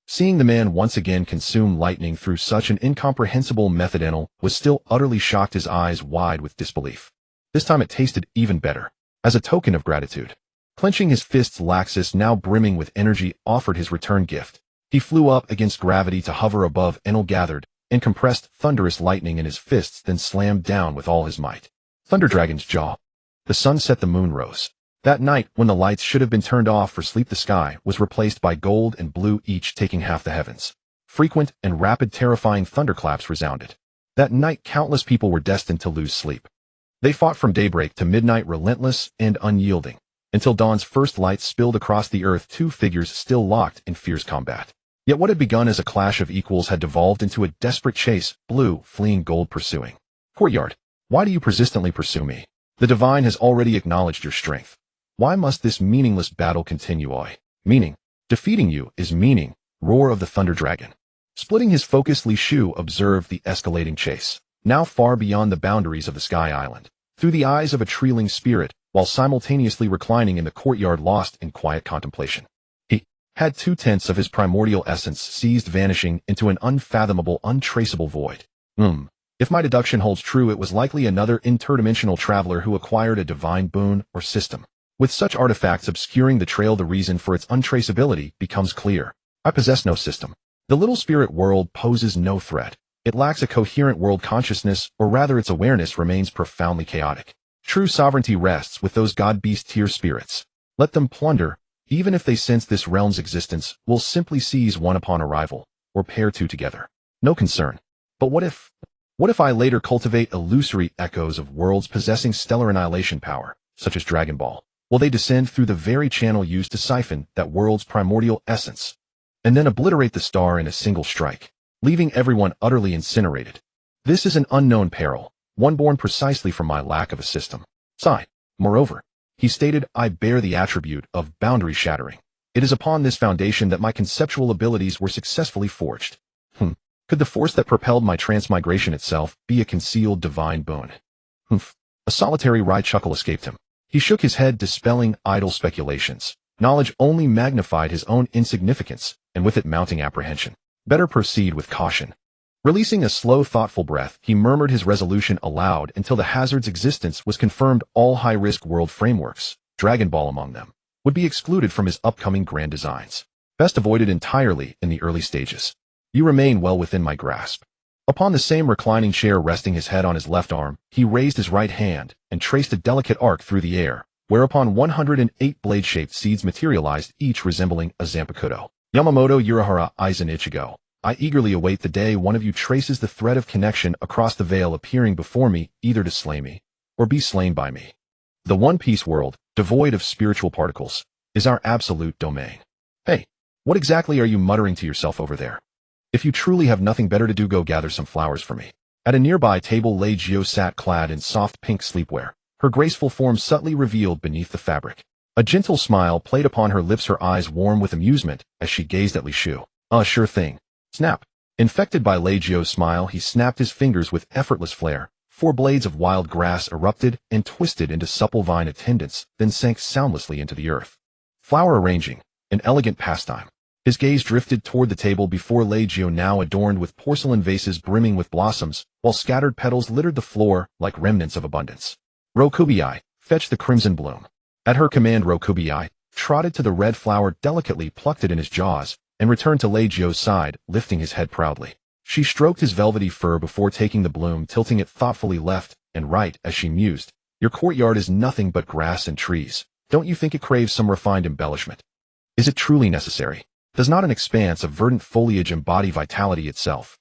Seeing the man once again consume lightning through such an incomprehensible method, Enel was still utterly shocked, his eyes wide with disbelief. This time it tasted even better. As a token of gratitude, clenching his fists, Laxus, now brimming with energy, offered his return gift. He flew up against gravity to hover above Enel, gathered and compressed thunderous lightning in his fists, then slammed down with all his might. Thunderdragon's jaw. The sun set, the moon rose. That night, when the lights should have been turned off for sleep, the sky was replaced by gold and blue, each taking half the heavens. Frequent and rapid, terrifying thunderclaps resounded. That night, countless people were destined to lose sleep. They fought from daybreak to midnight, relentless and unyielding, until dawn's first light spilled across the earth, two figures still locked in fierce combat. Yet what had begun as a clash of equals had devolved into a desperate chase, blue fleeing, gold pursuing. Courtyard. Why do you persistently pursue me? The divine has already acknowledged your strength. Why must this meaningless battle continue? Meaning. Defeating you is meaning. Roar of the thunder dragon. Splitting his focus, Li Shu observed the escalating chase, now far beyond the boundaries of the Sky Island, through the eyes of a trailing spirit, while simultaneously reclining in the courtyard, lost in quiet contemplation. He had 2/10 of his primordial essence seized, vanishing into an unfathomable, untraceable void. If my deduction holds true, it was likely another interdimensional traveler who acquired a divine boon or system. With such artifacts obscuring the trail, the reason for its untraceability becomes clear. I possess no system. The little spirit world poses no threat. It lacks a coherent world consciousness, or rather its awareness remains profoundly chaotic. True sovereignty rests with those god-beast tier spirits. Let them plunder, even if they sense this realm's existence, will simply seize one upon arrival, or pair two together. No concern. But what if I later cultivate illusory echoes of worlds possessing stellar annihilation power, such as Dragon Ball? Will they descend through the very channel used to siphon that world's primordial essence, and then obliterate the star in a single strike, leaving everyone utterly incinerated? This is an unknown peril, one born precisely from my lack of a system. Sigh. Moreover, he stated, I bear the attribute of boundary shattering. It is upon this foundation that my conceptual abilities were successfully forged. Could the force that propelled my transmigration itself be a concealed divine boon? A solitary wry chuckle escaped him. He shook his head, dispelling idle speculations. Knowledge only magnified his own insignificance, and with it mounting apprehension. Better proceed with caution. Releasing a slow, thoughtful breath, he murmured his resolution aloud until the hazard's existence was confirmed. All high-risk world frameworks, Dragon Ball among them, would be excluded from his upcoming grand designs. Best avoided entirely in the early stages. You remain well within my grasp. Upon the same reclining chair, resting his head on his left arm, he raised his right hand and traced a delicate arc through the air, whereupon 108 blade-shaped seeds materialized, each resembling a Zanpakuto. Yamamoto Urahara Aizen Ichigo. I eagerly await the day one of you traces the thread of connection across the veil, appearing before me, either to slay me, or be slain by me. The one-piece world, devoid of spiritual particles, is our absolute domain. Hey, what exactly are you muttering to yourself over there? If you truly have nothing better to do, go gather some flowers for me. At a nearby table, Lei Jio sat clad in soft pink sleepwear, her graceful form subtly revealed beneath the fabric. A gentle smile played upon her lips, her eyes warm with amusement as she gazed at Li Shu. Sure thing. Snap. Infected by Lei Jio's smile, he snapped his fingers with effortless flair. 4 blades of wild grass erupted and twisted into supple vine attendants, then sank soundlessly into the earth. Flower arranging, an elegant pastime. His gaze drifted toward the table before Lei Jio, now adorned with porcelain vases brimming with blossoms, while scattered petals littered the floor like remnants of abundance. Rokubiai, fetch the crimson bloom. At her command, Rokubiai trotted to the red flower, delicately plucked it in his jaws, and returned to Lei Jio's side, lifting his head proudly. She stroked his velvety fur before taking the bloom, tilting it thoughtfully left and right as she mused. Your courtyard is nothing but grass and trees. Don't you think it craves some refined embellishment? Is it truly necessary? Does not an expanse of verdant foliage embody vitality itself?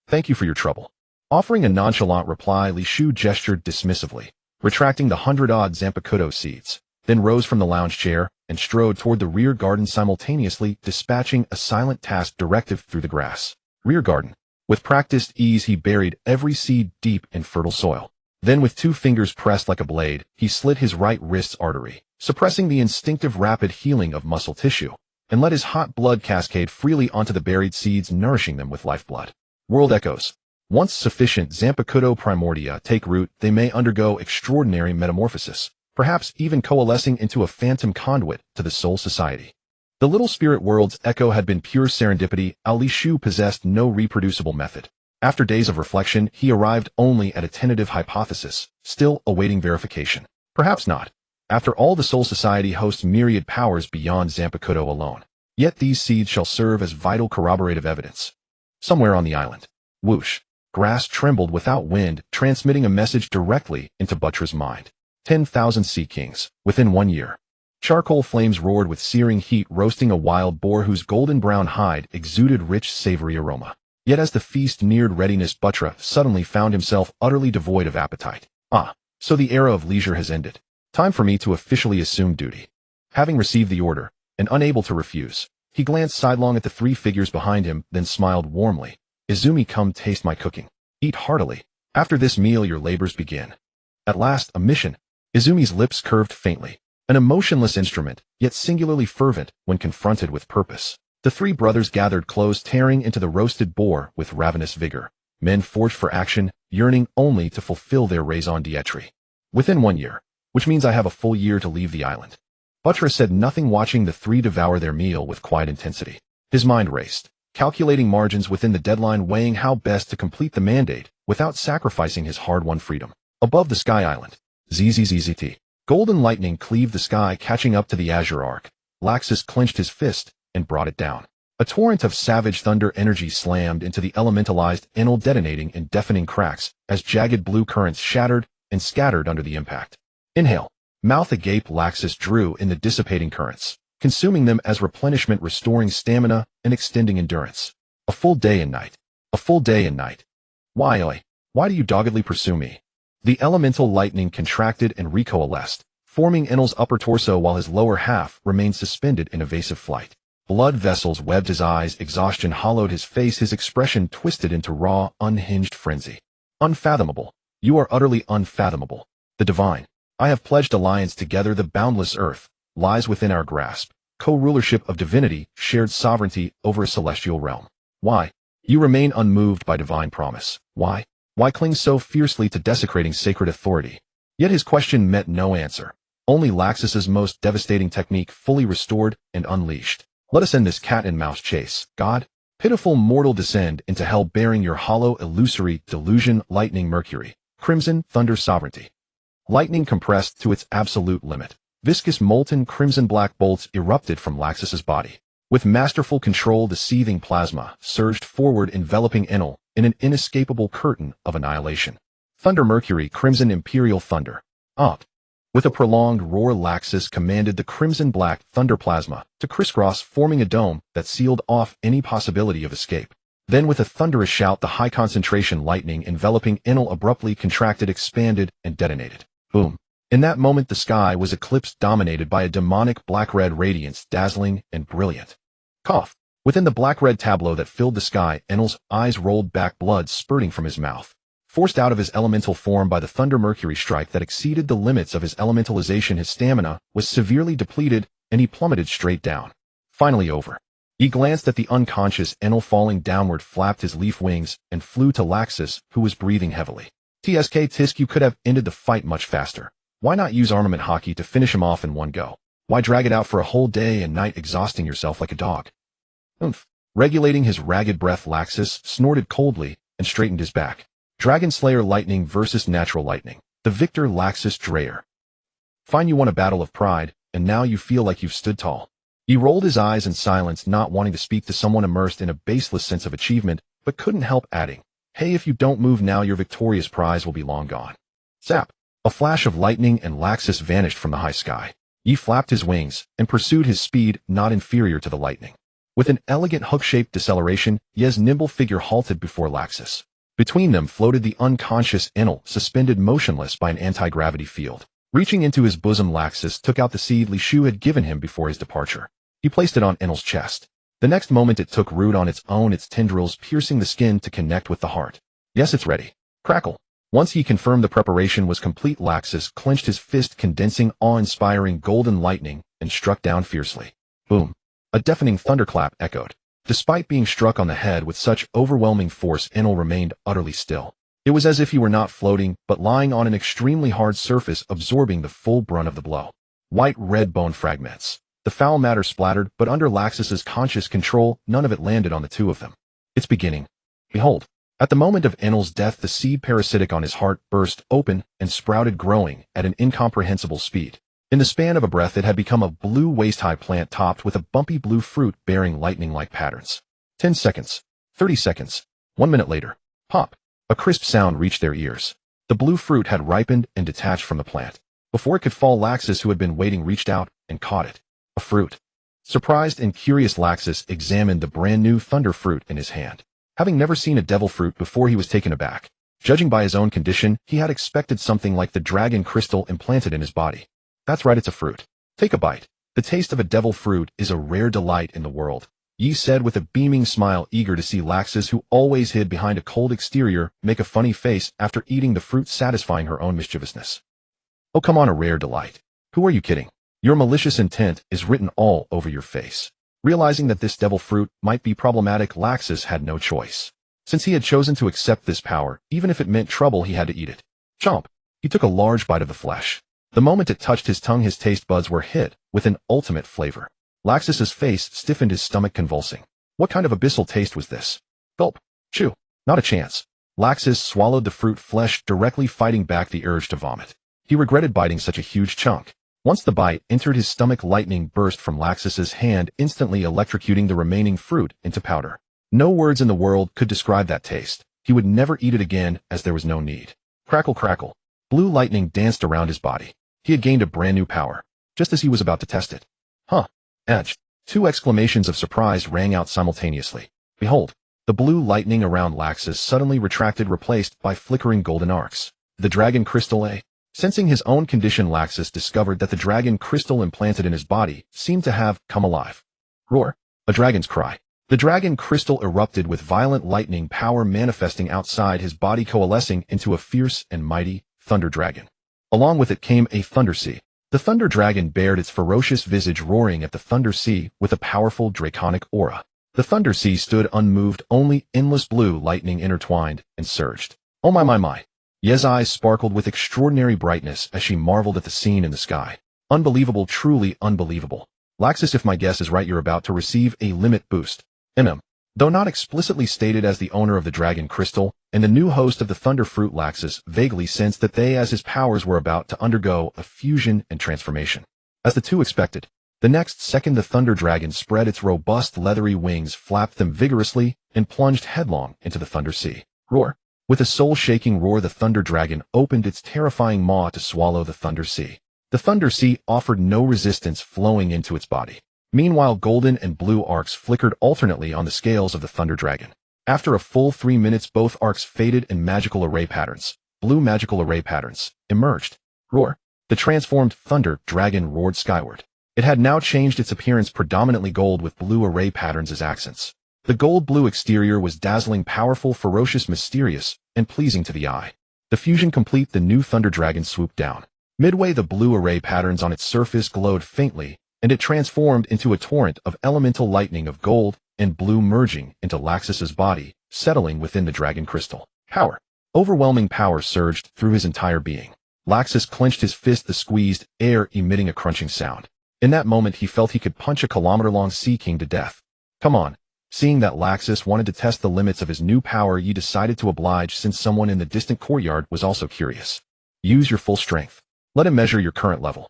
Thank you for your trouble. Offering a nonchalant reply, Li Shu gestured dismissively, retracting the 100-odd Zanpakuto seeds, then rose from the lounge chair, and strode toward the rear garden simultaneously dispatching a silent task directive through the grass. Rear garden. With practiced ease he buried every seed deep in fertile soil. Then with 2 fingers pressed like a blade, he slit his right wrist's artery, suppressing the instinctive rapid healing of muscle tissue, and let his hot blood cascade freely onto the buried seeds, nourishing them with lifeblood. World echoes. Once sufficient Zampicudo primordia take root, they may undergo extraordinary metamorphosis, perhaps even coalescing into a phantom conduit to the soul society. The little spirit world's echo had been pure serendipity. Ali Shu possessed no reproducible method. After days of reflection, he arrived only at a tentative hypothesis, still awaiting verification. Perhaps not. After all, the soul society hosts myriad powers beyond Zampicudo alone. Yet these seeds shall serve as vital corroborative evidence. Somewhere on the island. Whoosh. Grass trembled without wind, transmitting a message directly into Butra's mind. 10,000 sea kings, within 1 year. Charcoal flames roared with searing heat, roasting a wild boar whose golden brown hide exuded rich, savory aroma. Yet as the feast neared readiness, Butra suddenly found himself utterly devoid of appetite. Ah, so the era of leisure has ended. Time for me to officially assume duty. Having received the order, and unable to refuse, he glanced sidelong at the 3 figures behind him, then smiled warmly. Izumi, come taste my cooking. Eat heartily. After this meal your labors begin. At last, a mission. Izumi's lips curved faintly. An emotionless instrument, yet singularly fervent when confronted with purpose. The 3 brothers gathered close, tearing into the roasted boar with ravenous vigor. Men forged for action, yearning only to fulfill their raison d'etre. Within 1 year, which means I have a full year to leave the island. Butra said nothing, watching the 3 devour their meal with quiet intensity. His mind raced, calculating margins within the deadline, weighing how best to complete the mandate without sacrificing his hard-won freedom. Above the Sky Island. ZZZZT. Golden lightning cleaved the sky, catching up to the azure arc. Laxus clenched his fist and brought it down. A torrent of savage thunder energy slammed into the elementalized enel, detonating in deafening cracks as jagged blue currents shattered and scattered under the impact. Inhale. Mouth agape, Laxus drew in the dissipating currents, consuming them as replenishment, restoring stamina and extending endurance. A full day and night. A full day and night. Why, oi? Why do you doggedly pursue me? The elemental lightning contracted and recoalesced, forming Enel's upper torso while his lower half remained suspended in evasive flight. Blood vessels webbed his eyes, exhaustion hollowed his face, his expression twisted into raw, unhinged frenzy. Unfathomable. You are utterly unfathomable. The divine. I have pledged alliance together. The boundless earth lies within our grasp. Co-rulership of divinity, shared sovereignty over a celestial realm. Why? You remain unmoved by divine promise. Why? Why cling so fiercely to desecrating sacred authority? Yet his question met no answer. Only Laxus's most devastating technique fully restored and unleashed. Let us end this cat-and-mouse chase. God, pitiful mortal, descend into hell bearing your hollow, illusory delusion. Lightning, Mercury, crimson, thunder, sovereignty. Lightning compressed to its absolute limit. Viscous molten crimson-black bolts erupted from Laxus's body. With masterful control, the seething plasma surged forward, enveloping Enel in an inescapable curtain of annihilation. Thunder, Mercury, crimson, imperial thunder. Up. With a prolonged roar, Laxus commanded the crimson-black thunder plasma to crisscross, forming a dome that sealed off any possibility of escape. Then with a thunderous shout, the high-concentration lightning enveloping Enel abruptly contracted, expanded, and detonated. Boom. In that moment, the sky was eclipsed, dominated by a demonic black-red radiance, dazzling and brilliant. Cough. Within the black-red tableau that filled the sky, Enel's eyes rolled back, blood spurting from his mouth. Forced out of his elemental form by the Thunder Mercury strike that exceeded the limits of his elementalization, his stamina was severely depleted, and he plummeted straight down. Finally over. He glanced at the unconscious Enel falling downward, flapped his leaf wings, and flew to Laxus, who was breathing heavily. Tisk, you could have ended the fight much faster. Why not use armament hockey to finish him off in one go? Why drag it out for a whole day and night, exhausting yourself like a dog? Oomph. Regulating his ragged breath, Laxus snorted coldly and straightened his back. Dragon Slayer lightning versus natural lightning. The victor, Laxus Dreyer. Fine, you won a battle of pride, and now you feel like you've stood tall. He rolled his eyes in silence, not wanting to speak to someone immersed in a baseless sense of achievement, but couldn't help adding, hey, if you don't move now, your victorious prize will be long gone. Zap. A flash of lightning and Laxus vanished from the high sky. He flapped his wings and pursued his speed, not inferior to the lightning. With an elegant hook-shaped deceleration, Ye's nimble figure halted before Laxus. Between them floated the unconscious Enel, suspended motionless by an anti-gravity field. Reaching into his bosom, Laxus took out the seed Li Shu had given him before his departure. He placed it on Enel's chest. The next moment it took root on its own, its tendrils piercing the skin to connect with the heart. Yes, it's ready. Crackle. Once he confirmed the preparation was complete, Laxus clenched his fist, condensing awe-inspiring golden lightning, and struck down fiercely. Boom. A deafening thunderclap echoed. Despite being struck on the head with such overwhelming force, Enel remained utterly still. It was as if he were not floating, but lying on an extremely hard surface, absorbing the full brunt of the blow. White red bone fragments. The foul matter splattered, but under Laxus's conscious control, none of it landed on the two of them. It's beginning. Behold. At the moment of Enel's death, the seed parasitic on his heart burst open and sprouted, growing at an incomprehensible speed. In the span of a breath, it had become a blue waist-high plant topped with a bumpy blue fruit bearing lightning-like patterns. 10 seconds. 30 seconds. 1 minute later. Pop. A crisp sound reached their ears. The blue fruit had ripened and detached from the plant. Before it could fall, Laxus, who had been waiting, reached out and caught it. A fruit. Surprised and curious, Laxus examined the brand-new thunder fruit in his hand. Having never seen a devil fruit before, he was taken aback. Judging by his own condition, he had expected something like the dragon crystal implanted in his body. That's right, it's a fruit. Take a bite. The taste of a devil fruit is a rare delight in the world, Yi said with a beaming smile, eager to see Laxus, who always hid behind a cold exterior, make a funny face after eating the fruit, satisfying her own mischievousness. Oh, come on, a rare delight. Who are you kidding? Your malicious intent is written all over your face. Realizing that this devil fruit might be problematic, Laxus had no choice. Since he had chosen to accept this power, even if it meant trouble, he had to eat it. Chomp! He took a large bite of the flesh. The moment it touched his tongue, his taste buds were hit with an ultimate flavor. Laxus's face stiffened, his stomach convulsing. What kind of abyssal taste was this? Gulp. Chew. Not a chance. Laxus swallowed the fruit flesh, directly fighting back the urge to vomit. He regretted biting such a huge chunk. Once the bite entered his stomach, lightning burst from Laxus's hand, instantly electrocuting the remaining fruit into powder. No words in the world could describe that taste. He would never eat it again, as there was no need. Crackle, crackle. Blue lightning danced around his body. He had gained a brand new power, just as he was about to test it. Huh. Edge. Two exclamations of surprise rang out simultaneously. Behold. The blue lightning around Laxus suddenly retracted, replaced by flickering golden arcs. The dragon crystal, eh? Sensing his own condition, Laxus discovered that the dragon crystal implanted in his body seemed to have come alive. Roar. A dragon's cry. The dragon crystal erupted with violent lightning power manifesting outside his body, coalescing into a fierce and mighty thunder dragon. Along with it came a thunder sea. The thunder dragon bared its ferocious visage, roaring at the thunder sea with a powerful draconic aura. The thunder sea stood unmoved, only endless blue lightning intertwined and surged. Oh my. Ye's eyes sparkled with extraordinary brightness as she marveled at the scene in the sky. Unbelievable, truly unbelievable. Laxus, if my guess is right, you're about to receive a limit boost. Though not explicitly stated as the owner of the dragon crystal and the new host of the thunder fruit, Laxus vaguely sensed that they, as his powers, were about to undergo a fusion and transformation. As the two expected, the next second the thunder dragon spread its robust leathery wings, flapped them vigorously, and plunged headlong into the thunder sea. Roar. With a soul-shaking roar, the thunder dragon opened its terrifying maw to swallow the thunder sea. The thunder sea offered no resistance, flowing into its body. Meanwhile, golden and blue arcs flickered alternately on the scales of the thunder dragon. After a full 3 minutes, both arcs faded and magical array patterns, blue magical array patterns, emerged. Roar. The transformed thunder dragon roared skyward. It had now changed its appearance, predominantly gold with blue array patterns as accents. The gold-blue exterior was dazzling, powerful, ferocious, mysterious, and pleasing to the eye. The fusion complete, the new thunder dragon swooped down. Midway, the blue array patterns on its surface glowed faintly, and it transformed into a torrent of elemental lightning of gold and blue, merging into Laxus's body, settling within the dragon crystal. Power. Overwhelming power surged through his entire being. Laxus clenched his fist, the squeezed air emitting a crunching sound. In that moment, he felt he could punch a kilometer-long sea king to death. Come on. Seeing that Laxus wanted to test the limits of his new power, Yi decided to oblige, since someone in the distant courtyard was also curious. Use your full strength. Let him measure your current level.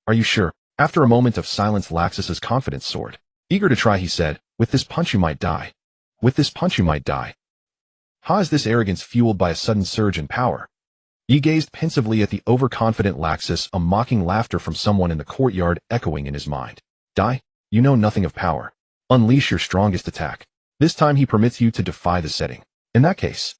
Are you sure? After a moment of silence, Laxus's confidence soared. Eager to try, he said, with this punch you might die. With this punch you might die. How is this arrogance fueled by a sudden surge in power? Yi gazed pensively at the overconfident Laxus, a mocking laughter from someone in the courtyard echoing in his mind. Die? You know nothing of power. Unleash your strongest attack. This time he permits you to defy the setting. In that case,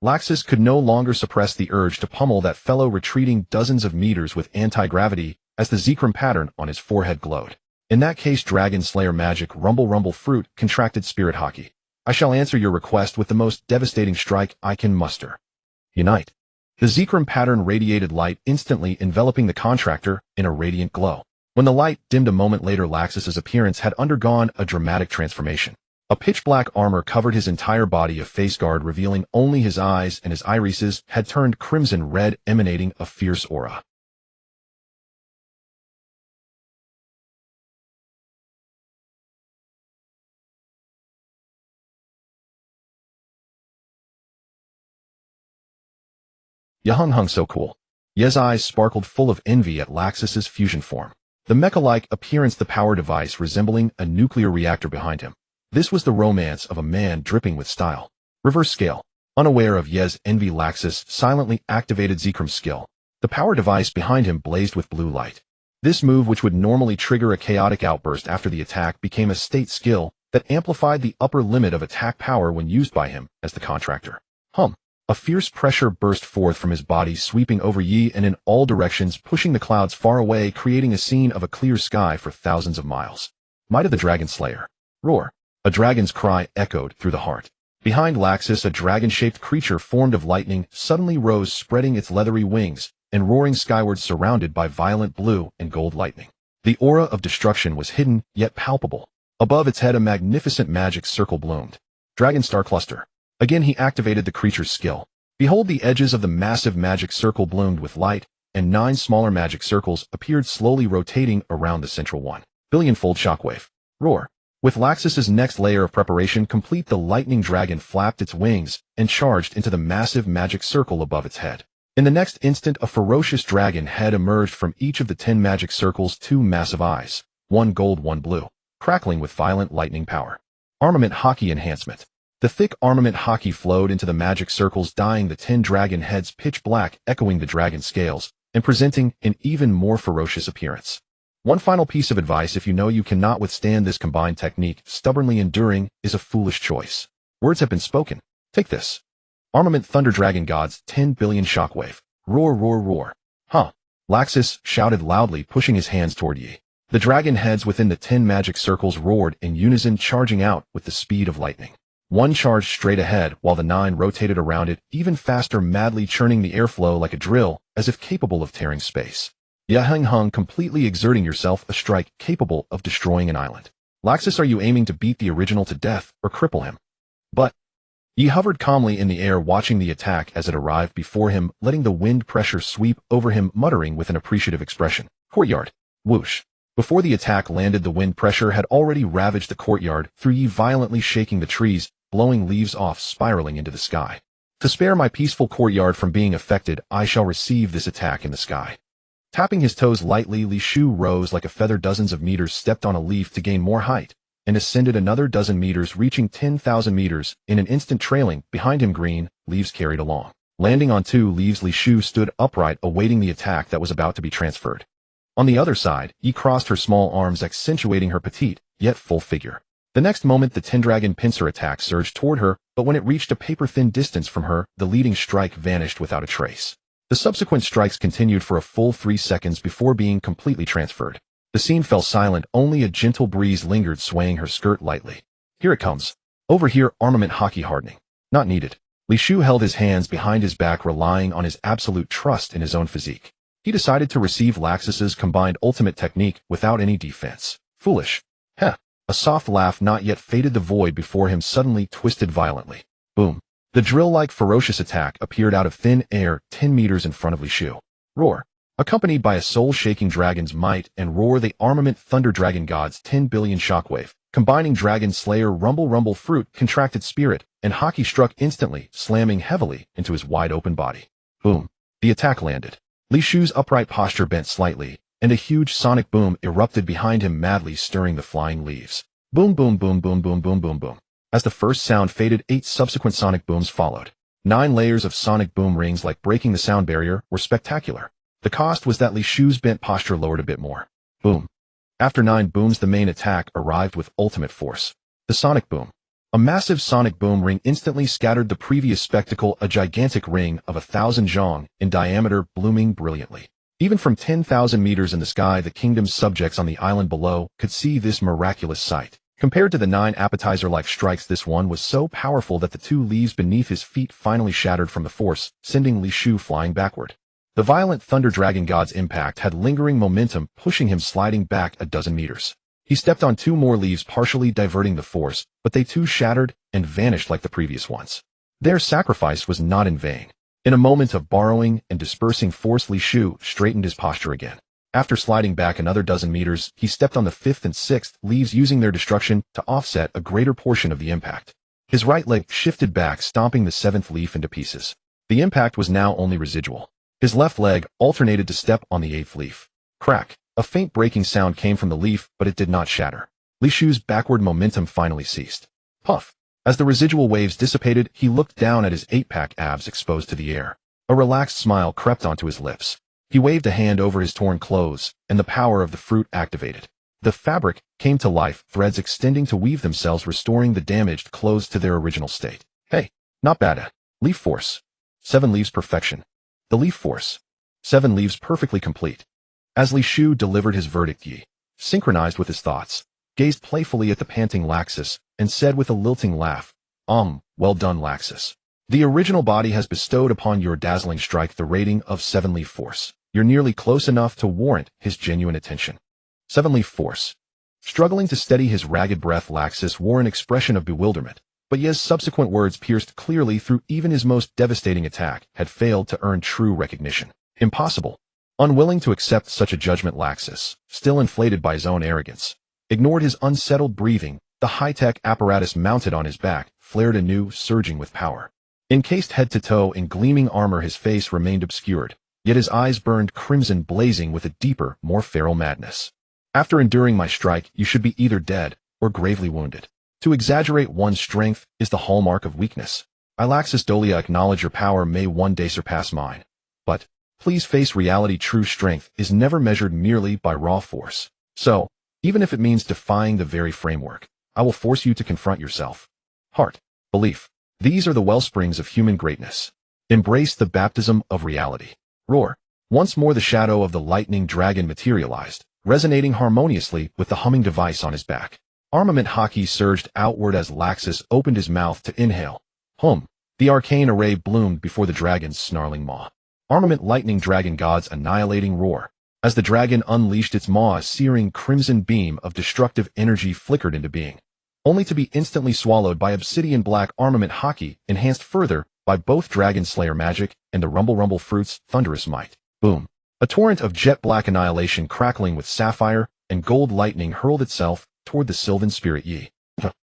Laxus could no longer suppress the urge to pummel that fellow retreating dozens of meters with anti-gravity as the Zekrom pattern on his forehead glowed. In that case, Dragon Slayer magic rumble fruit contracted spirit hockey. I shall answer your request with the most devastating strike I can muster. Unite. The Zekrom pattern radiated light, instantly enveloping the contractor in a radiant glow. When the light dimmed a moment later, Laxus's appearance had undergone a dramatic transformation. A pitch-black armor covered his entire body, a face guard revealing only his eyes and his irises had turned crimson red, emanating a fierce aura. Yahung so cool. Ye's eyes sparkled full of envy at Laxus's fusion form. The mecha-like appearance, the power device resembling a nuclear reactor behind him. This was the romance of a man dripping with style. Reverse scale. Unaware of Ye's envy, Laxus silently activated Zekrom's skill. The power device behind him blazed with blue light. This move, which would normally trigger a chaotic outburst after the attack, became a state skill that amplified the upper limit of attack power when used by him as the contractor. A fierce pressure burst forth from his body, sweeping over Yi and in all directions, pushing the clouds far away, creating a scene of a clear sky for thousands of miles. Might of the Dragon Slayer. Roar. A dragon's cry echoed through the heart. Behind Laxus, a dragon-shaped creature formed of lightning suddenly rose, spreading its leathery wings and roaring skyward, surrounded by violent blue and gold lightning. The aura of destruction was hidden, yet palpable. Above its head, a magnificent magic circle bloomed. Dragon Star Cluster. Again he activated the creature's skill. Behold, the edges of the massive magic circle bloomed with light, and 9 smaller magic circles appeared, slowly rotating around the central one. Billionfold shockwave. Roar. With Laxus's next layer of preparation complete, the lightning dragon flapped its wings and charged into the massive magic circle above its head. In the next instant, a ferocious dragon head emerged from each of the 10 magic circles, 2 massive eyes, 1 gold, 1 blue, crackling with violent lightning power. Armament hockey enhancement. The thick armament hockey flowed into the magic circles, dyeing the 10 dragon heads pitch black, echoing the dragon scales, and presenting an even more ferocious appearance. One final piece of advice: if you know you cannot withstand this combined technique, stubbornly enduring is a foolish choice. Words have been spoken. Take this. Armament Thunder Dragon Gods 10 billion shockwave. Roar, roar, roar. Laxus shouted loudly, pushing his hands toward Yi. The dragon heads within the 10 magic circles roared in unison, charging out with the speed of lightning. One charged straight ahead, while the 9 rotated around it, even faster, madly churning the airflow like a drill, as if capable of tearing space. Yahung, completely exerting yourself, a strike capable of destroying an island. Laxus, are you aiming to beat the original to death, or cripple him? But Yi hovered calmly in the air, watching the attack as it arrived before him, letting the wind pressure sweep over him, muttering with an appreciative expression. Courtyard. Whoosh. Before the attack landed, the wind pressure had already ravaged the courtyard, through Yi violently shaking the trees, blowing leaves off, spiraling into the sky. To spare my peaceful courtyard from being affected, I shall receive this attack in the sky. Tapping his toes lightly, Li Shu rose like a feather, dozens of meters, stepped on a leaf to gain more height, and ascended another dozen meters, reaching 10,000 meters, in an instant, trailing behind him green leaves carried along. Landing on 2 leaves, Li Shu stood upright, awaiting the attack that was about to be transferred. On the other side, Yi crossed her small arms, accentuating her petite, yet full figure. The next moment, the 10-dragon pincer attack surged toward her, but when it reached a paper-thin distance from her, the leading strike vanished without a trace. The subsequent strikes continued for a full 3 seconds before being completely transferred. The scene fell silent, only a gentle breeze lingered, swaying her skirt lightly. Here it comes. Over here. Armament hockey hardening. Not needed. Li Shu held his hands behind his back, relying on his absolute trust in his own physique. He decided to receive Laxus's combined ultimate technique without any defense. Foolish. Heh. A soft laugh not yet faded the void before him, suddenly twisted violently. Boom. The drill-like ferocious attack appeared out of thin air 10 meters in front of Li Shu. Roar. Accompanied by a soul-shaking dragon's might and roar, the Armament Thunder Dragon Gods 10 billion shockwave, combining Dragon Slayer rumble fruit, contracted spirit, and hockey struck instantly, slamming heavily into his wide-open body. Boom. The attack landed. Li Shu's upright posture bent slightly, and a huge sonic boom erupted behind him, madly stirring the flying leaves. Boom, boom, boom, boom, boom, boom, boom, boom. As the first sound faded, 8 subsequent sonic booms followed. 9 layers of sonic boom rings, like breaking the sound barrier, were spectacular. The cost was that Li Shu's bent posture lowered a bit more. Boom. After 9 booms, the main attack arrived with ultimate force. The sonic boom. A massive sonic boom ring instantly scattered the previous spectacle, a gigantic ring of 1,000 zhong in diameter blooming brilliantly. Even from 10,000 meters in the sky, the kingdom's subjects on the island below could see this miraculous sight. Compared to the 9 appetizer-like strikes, this one was so powerful that the 2 leaves beneath his feet finally shattered from the force, sending Li Shu flying backward. The violent Thunder Dragon God's impact had lingering momentum, pushing him sliding back a dozen meters. He stepped on 2 more leaves, partially diverting the force, but they too shattered and vanished like the previous ones. Their sacrifice was not in vain. In a moment of borrowing and dispersing force, Li Shu straightened his posture again. After sliding back another dozen meters, he stepped on the 5th and 6th leaves, using their destruction to offset a greater portion of the impact. His right leg shifted back, stomping the 7th leaf into pieces. The impact was now only residual. His left leg alternated to step on the 8th leaf. Crack! A faint breaking sound came from the leaf, but it did not shatter. Li Shu's backward momentum finally ceased. Puff! As the residual waves dissipated, he looked down at his 8-pack abs exposed to the air. A relaxed smile crept onto his lips. He waved a hand over his torn clothes, and the power of the fruit activated. The fabric came to life, threads extending to weave themselves, restoring the damaged clothes to their original state. Hey, not bad. Leaf force. 7 leaves perfection. The leaf force. 7 leaves perfectly complete. As Li Shu delivered his verdict, Yi, synchronized with his thoughts, gazed playfully at the panting Laxus, and said with a lilting laugh, well done, Laxus. The original body has bestowed upon your dazzling strike the rating of 7 leaf force. You're nearly close enough to warrant his genuine attention. 7 leaf force. Struggling to steady his ragged breath, Laxus wore an expression of bewilderment, but Ye's subsequent words pierced clearly through. Even his most devastating attack had failed to earn true recognition. Impossible. Unwilling to accept such a judgment, Laxus, still inflated by his own arrogance, ignored his unsettled breathing. The high-tech apparatus mounted on his back flared anew, surging with power. Encased head to toe in gleaming armor, his face remained obscured, yet his eyes burned crimson, blazing with a deeper, more feral madness. After enduring my strike, you should be either dead or gravely wounded. To exaggerate one's strength is the hallmark of weakness. I, Laxus Dolia, acknowledge your power may one day surpass mine. But please face reality. True strength is never measured merely by raw force. So, even if it means defying the very framework, I will force you to confront yourself. Heart. Belief. These are the wellsprings of human greatness. Embrace the baptism of reality. Roar. Once more the shadow of the lightning dragon materialized, resonating harmoniously with the humming device on his back. Armament hockey surged outward as Laxus opened his mouth to inhale. The arcane array bloomed before the dragon's snarling maw. Armament lightning dragon god's annihilating roar. As the dragon unleashed its maw, a searing crimson beam of destructive energy flickered into being, only to be instantly swallowed by obsidian black armament hockey, enhanced further by both Dragon Slayer magic and the Rumble Fruit's thunderous might. Boom! A torrent of jet black annihilation, crackling with sapphire and gold lightning, hurled itself toward the Sylvan spirit Yi.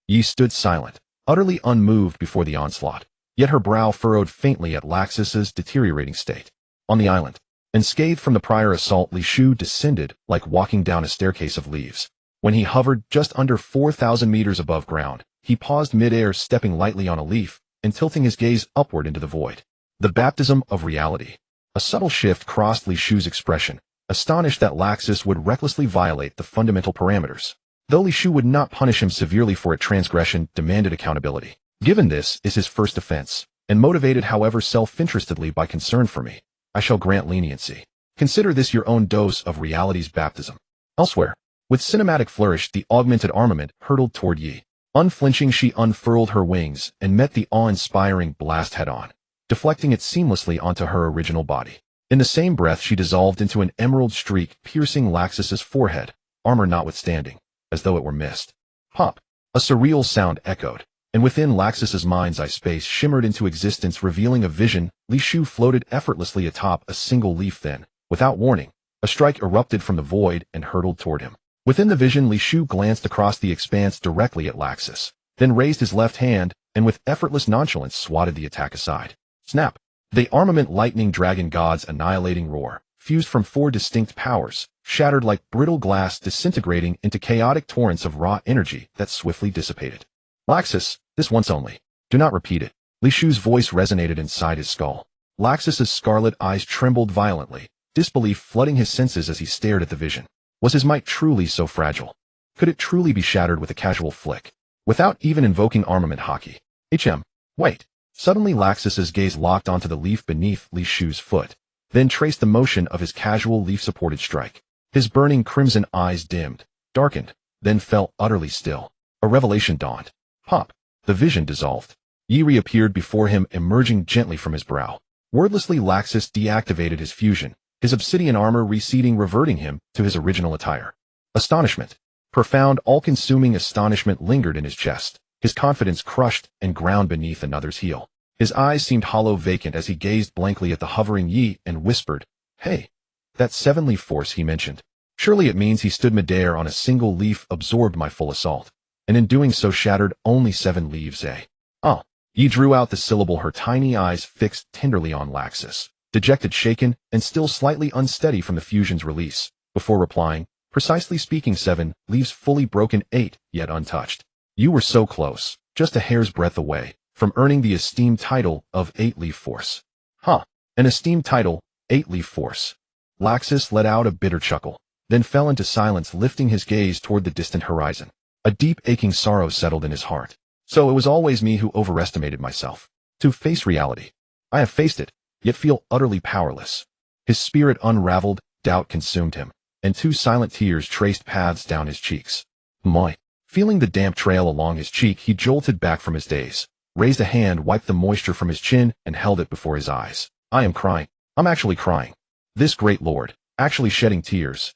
Yi stood silent, utterly unmoved before the onslaught, yet her brow furrowed faintly at Laxus's deteriorating state. On the island, unscathed from the prior assault, Li Shu descended like walking down a staircase of leaves. When he hovered just under 4,000 meters above ground, he paused mid-air, stepping lightly on a leaf and tilting his gaze upward into the void. The baptism of reality. A subtle shift crossed Li Shu's expression, astonished that Laxus would recklessly violate the fundamental parameters. Though Li Shu would not punish him severely for it, transgression demanded accountability. Given this is his first offense, and motivated however self-interestedly by concern for me, I shall grant leniency. Consider this your own dose of reality's baptism. Elsewhere, with cinematic flourish, the augmented armament hurtled toward Yi. Unflinching, she unfurled her wings and met the awe-inspiring blast head-on, deflecting it seamlessly onto her original body. In the same breath, she dissolved into an emerald streak, piercing Laxus's forehead, armor notwithstanding, as though it were mist. Pop! A surreal sound echoed, and within Laxus's mind's eye, space shimmered into existence, revealing a vision. Li Shu floated effortlessly atop a single leaf. Then, without warning, a strike erupted from the void and hurtled toward him. Within the vision, Li Shu glanced across the expanse directly at Laxus, then raised his left hand, and with effortless nonchalance swatted the attack aside. Snap! The armament lightning dragon god's annihilating roar, fused from 4 distinct powers, shattered like brittle glass, disintegrating into chaotic torrents of raw energy that swiftly dissipated. Laxus, this once only. Do not repeat it. Li Shu's voice resonated inside his skull. Laxus's scarlet eyes trembled violently, disbelief flooding his senses as he stared at the vision. Was his might truly so fragile? Could it truly be shattered with a casual flick? without even invoking armament hockey. Wait. Suddenly Laxus's gaze locked onto the leaf beneath Li Shu's foot, then traced the motion of his casual leaf-supported strike. His burning crimson eyes dimmed, darkened, then fell utterly still. A revelation dawned. Pop. The vision dissolved. Yi reappeared before him, emerging gently from his brow. Wordlessly Laxus deactivated his fusion, his obsidian armor receding, reverting him to his original attire. Astonishment. Profound, all-consuming astonishment lingered in his chest, his confidence crushed and ground beneath another's heel. His eyes seemed hollow, vacant, as he gazed blankly at the hovering Yi and whispered, "Hey, that 7-leaf force he mentioned. Surely it means he stood midair on a single leaf, absorbed my full assault, and in doing so shattered only 7 leaves, eh?" Oh. Yi drew out the syllable, her tiny eyes fixed tenderly on Laxus, dejected, shaken, and still slightly unsteady from the fusion's release, before replying, "Precisely speaking, 7 leaves fully broken, 8 yet untouched. You were so close, just a hair's breadth away, from earning the esteemed title of 8-leaf force." Huh. An esteemed title, 8-leaf force. Laxus let out a bitter chuckle, then fell into silence, lifting his gaze toward the distant horizon. A deep aching sorrow settled in his heart. So it was always me who overestimated myself. To face reality. I have faced it, yet feel utterly powerless. His spirit unraveled, doubt consumed him, and 2 silent tears traced paths down his cheeks. Moi. Feeling the damp trail along his cheek, he jolted back from his daze, raised a hand, wiped the moisture from his chin, and held it before his eyes. I am crying. I'm actually crying. This great lord, actually shedding tears.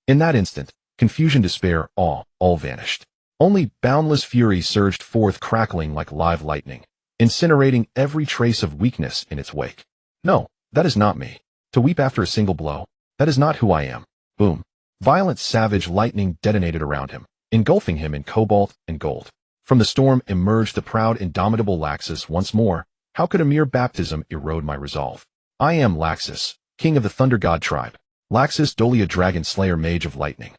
In that instant, confusion, despair, awe, all vanished. Only boundless fury surged forth, crackling like live lightning, incinerating every trace of weakness in its wake. No, that is not me. To weep after a single blow, that is not who I am. Boom. Violent, savage lightning detonated around him, engulfing him in cobalt and gold. From the storm emerged the proud, indomitable Laxus once more. How could a mere baptism erode my resolve? I am Laxus, king of the Thunder God tribe. Laxus Dolia, dragon slayer, mage of lightning.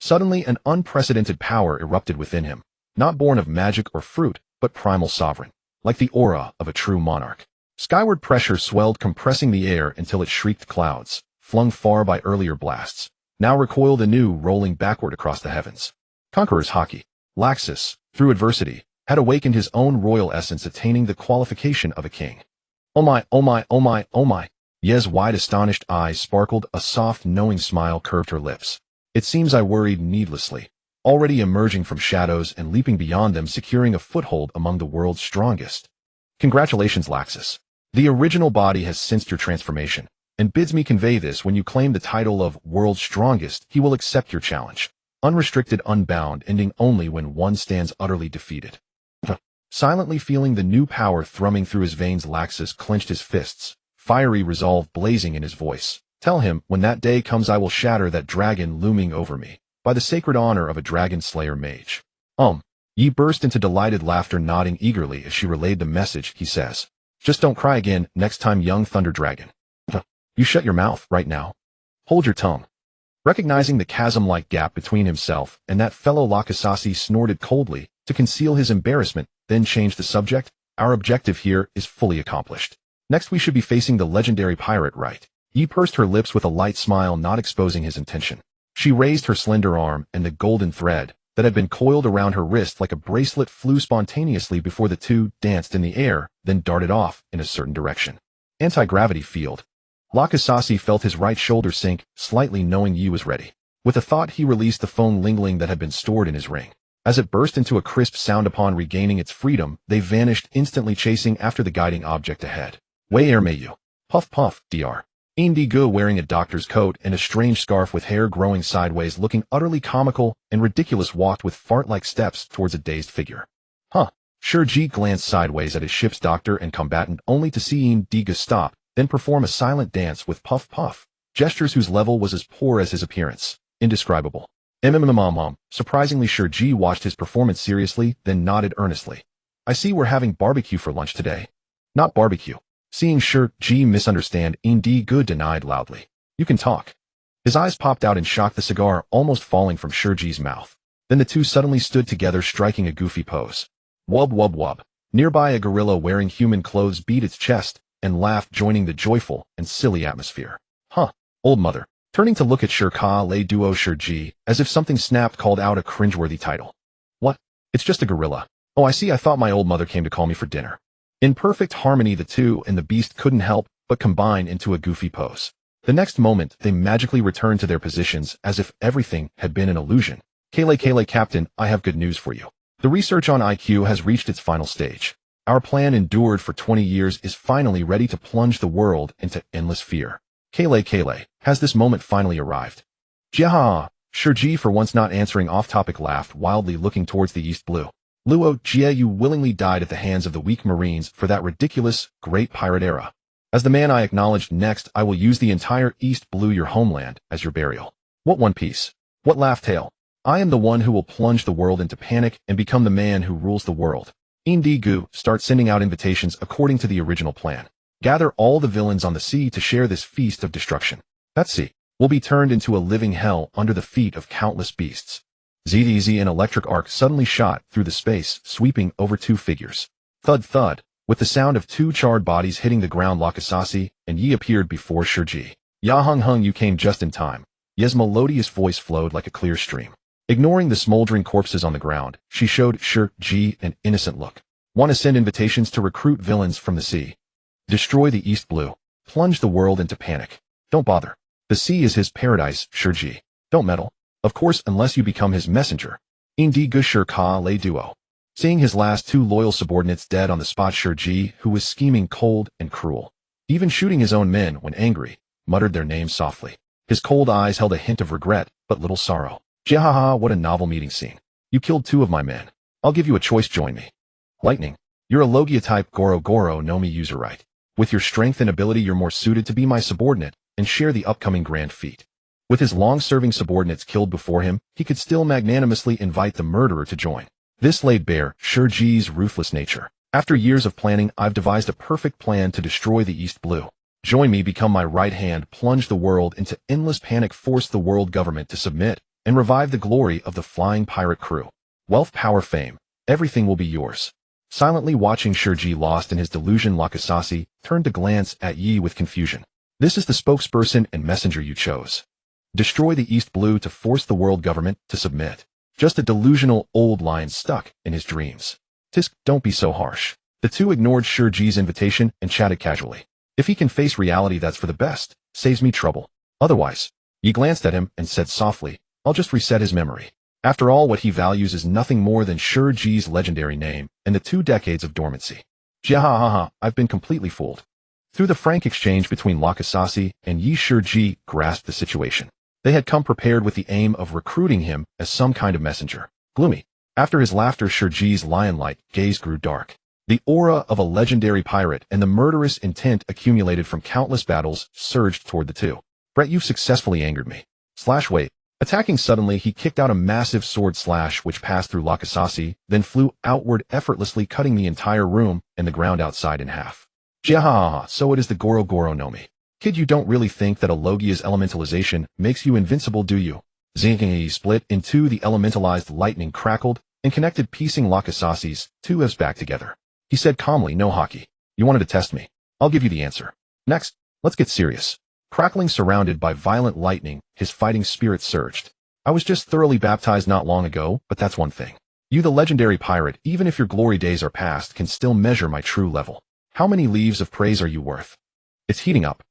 Suddenly an unprecedented power erupted within him, not born of magic or fruit, but primal, sovereign, like the aura of a true monarch. Skyward pressure swelled, compressing the air until it shrieked. Clouds, flung far by earlier blasts, now recoiled anew, rolling backward across the heavens. Conqueror's hockey. Laxus, through adversity, had awakened his own royal essence, attaining the qualification of a king. Oh my, oh my, oh my, oh my. Ye's wide, astonished eyes sparkled, a soft, knowing smile curved her lips. It seems I worried needlessly, already emerging from shadows and leaping beyond them, securing a foothold among the world's strongest. Congratulations, Laxus. The original body has sensed your transformation, and bids me convey this: when you claim the title of world's strongest, he will accept your challenge. Unrestricted, unbound, ending only when one stands utterly defeated. Silently feeling the new power thrumming through his veins, Laxus clenched his fists, fiery resolve blazing in his voice. Tell him, when that day comes, I will shatter that dragon looming over me, by the sacred honor of a dragon slayer mage. Yi burst into delighted laughter, nodding eagerly as she relayed the message. He says, "Just don't cry again next time, young thunder dragon. You shut your mouth right now. Hold your tongue." Recognizing the chasm-like gap between himself and that fellow, Laxus snorted coldly to conceal his embarrassment, then changed the subject. "Our objective here is fully accomplished. Next we should be facing the legendary pirate, right?" Yi pursed her lips with a light smile, not exposing his intention. She raised her slender arm, and the golden thread that had been coiled around her wrist like a bracelet flew spontaneously before the two, danced in the air, then darted off in a certain direction. Anti-gravity field. Laxus felt his right shoulder sink slightly, knowing Yi was ready. With a thought, he released the phone lingling that had been stored in his ring. As it burst into a crisp sound upon regaining its freedom, they vanished instantly, chasing after the guiding object ahead. "Where may you?" Puff puff, Dr. Indigo, wearing a doctor's coat and a strange scarf with hair growing sideways, looking utterly comical and ridiculous, walked with fart-like steps towards a dazed figure. Shurji glanced sideways at his ship's doctor and combatant, only to see Indigo stop, then perform a silent dance with Puff Puff, gestures whose level was as poor as his appearance. Indescribable. Surprisingly, Shurji watched his performance seriously, then nodded earnestly. "I see we're having barbecue for lunch today." "Not barbecue." Seeing Shurji misunderstand, Indigo denied loudly. "You can talk." His eyes popped out in shock, the cigar almost falling from Shurji's mouth. Then the two suddenly stood together, striking a goofy pose. Wub wub wub. Nearby, a gorilla wearing human clothes beat its chest and laughed, joining the joyful and silly atmosphere. Old mother. Turning to look at Shurka, lay duo Shurji, as if something snapped, called out a cringeworthy title. "What? It's just a gorilla. Oh, I see, I thought my old mother came to call me for dinner. In perfect harmony, the two and the beast couldn't help but combine into a goofy pose. The next moment, they magically returned to their positions as if everything had been an illusion. Kale, Captain, I have good news for you. The research on IQ has reached its final stage. Our plan endured for 20 years is finally ready to plunge the world into endless fear. Kale, has this moment finally arrived? Jiaha, Shurji, for once not answering off-topic, laughed wildly, looking towards the east blue. Luo, Jie, you willingly died at the hands of the weak Marines for that ridiculous, great pirate era. As the man I acknowledged next, I will use the entire East Blue, your homeland, as your burial. What One Piece? What laugh tale? I am the one who will plunge the world into panic and become the man who rules the world. Indigo, start sending out invitations according to the original plan. Gather all the villains on the sea to share this feast of destruction. That sea will be turned into a living hell under the feet of countless beasts. ZDZ, an electric arc suddenly shot through the space, sweeping over two figures. Thud, thud. With the sound of two charred bodies hitting the ground, Lakasasi and Yi appeared before Shurji. Ya hung, you came just in time. Ye's melodious voice flowed like a clear stream. Ignoring the smoldering corpses on the ground, she showed Shurji an innocent look. Want to send invitations to recruit villains from the sea? Destroy the East Blue. Plunge the world into panic. Don't bother. The sea is his paradise, Shurji. Don't meddle. Of course, unless you become his messenger. Indi Gushur Ka Le Duo. Seeing his last two loyal subordinates dead on the spot, Shurji, who was scheming cold and cruel, even shooting his own men when angry, muttered their names softly. His cold eyes held a hint of regret, but little sorrow. Jiahaha, what a novel meeting scene. You killed two of my men. I'll give you a choice, join me. Lightning. You're a Logia-type Goro no Mi user, right? With your strength and ability, you're more suited to be my subordinate and share the upcoming grand feat. With his long-serving subordinates killed before him, he could still magnanimously invite the murderer to join. This laid bare Shurji's ruthless nature. After years of planning, I've devised a perfect plan to destroy the East Blue. Join me, become my right hand, plunge the world into endless panic, force the world government to submit, and revive the glory of the flying pirate crew. Wealth, power, fame, everything will be yours. Silently watching Shurji lost in his delusion, Lakasasi turned to glance at Yi with confusion. This is the spokesperson and messenger you chose. Destroy the East Blue to force the world government to submit. Just a delusional old lion stuck in his dreams. Tisk, don't be so harsh. The two ignored Shurji's invitation and chatted casually. If he can face reality, that's for the best. Saves me trouble. Otherwise, Yi glanced at him and said softly, I'll just reset his memory. After all, what he values is nothing more than Shurji's legendary name and the 2 decades of dormancy. Jiahaha, I've been completely fooled. Through the frank exchange between Lakasasi and Yi, Shurji grasped the situation. They had come prepared with the aim of recruiting him as some kind of messenger. Gloomy. After his laughter, Shurji's lion-like gaze grew dark. The aura of a legendary pirate and the murderous intent accumulated from countless battles surged toward the two. Brett, you've successfully angered me. Wait. Attacking suddenly, he kicked out a massive sword slash which passed through Lakasasi, then flew outward effortlessly, cutting the entire room and the ground outside in half. Jiahaha, so it is the Goro no Mi. Kid, you don't really think that a Logia's elementalization makes you invincible, do you? Zinking split in two, the elementalized lightning crackled and connected, piecing Lakasasi's two F's back together. He said calmly, no hockey. You wanted to test me. I'll give you the answer. Next, let's get serious. Crackling, surrounded by violent lightning, his fighting spirit surged. I was just thoroughly baptized not long ago, but that's one thing. You, the legendary pirate, even if your glory days are past, can still measure my true level. How many leaves of praise are you worth? It's heating up.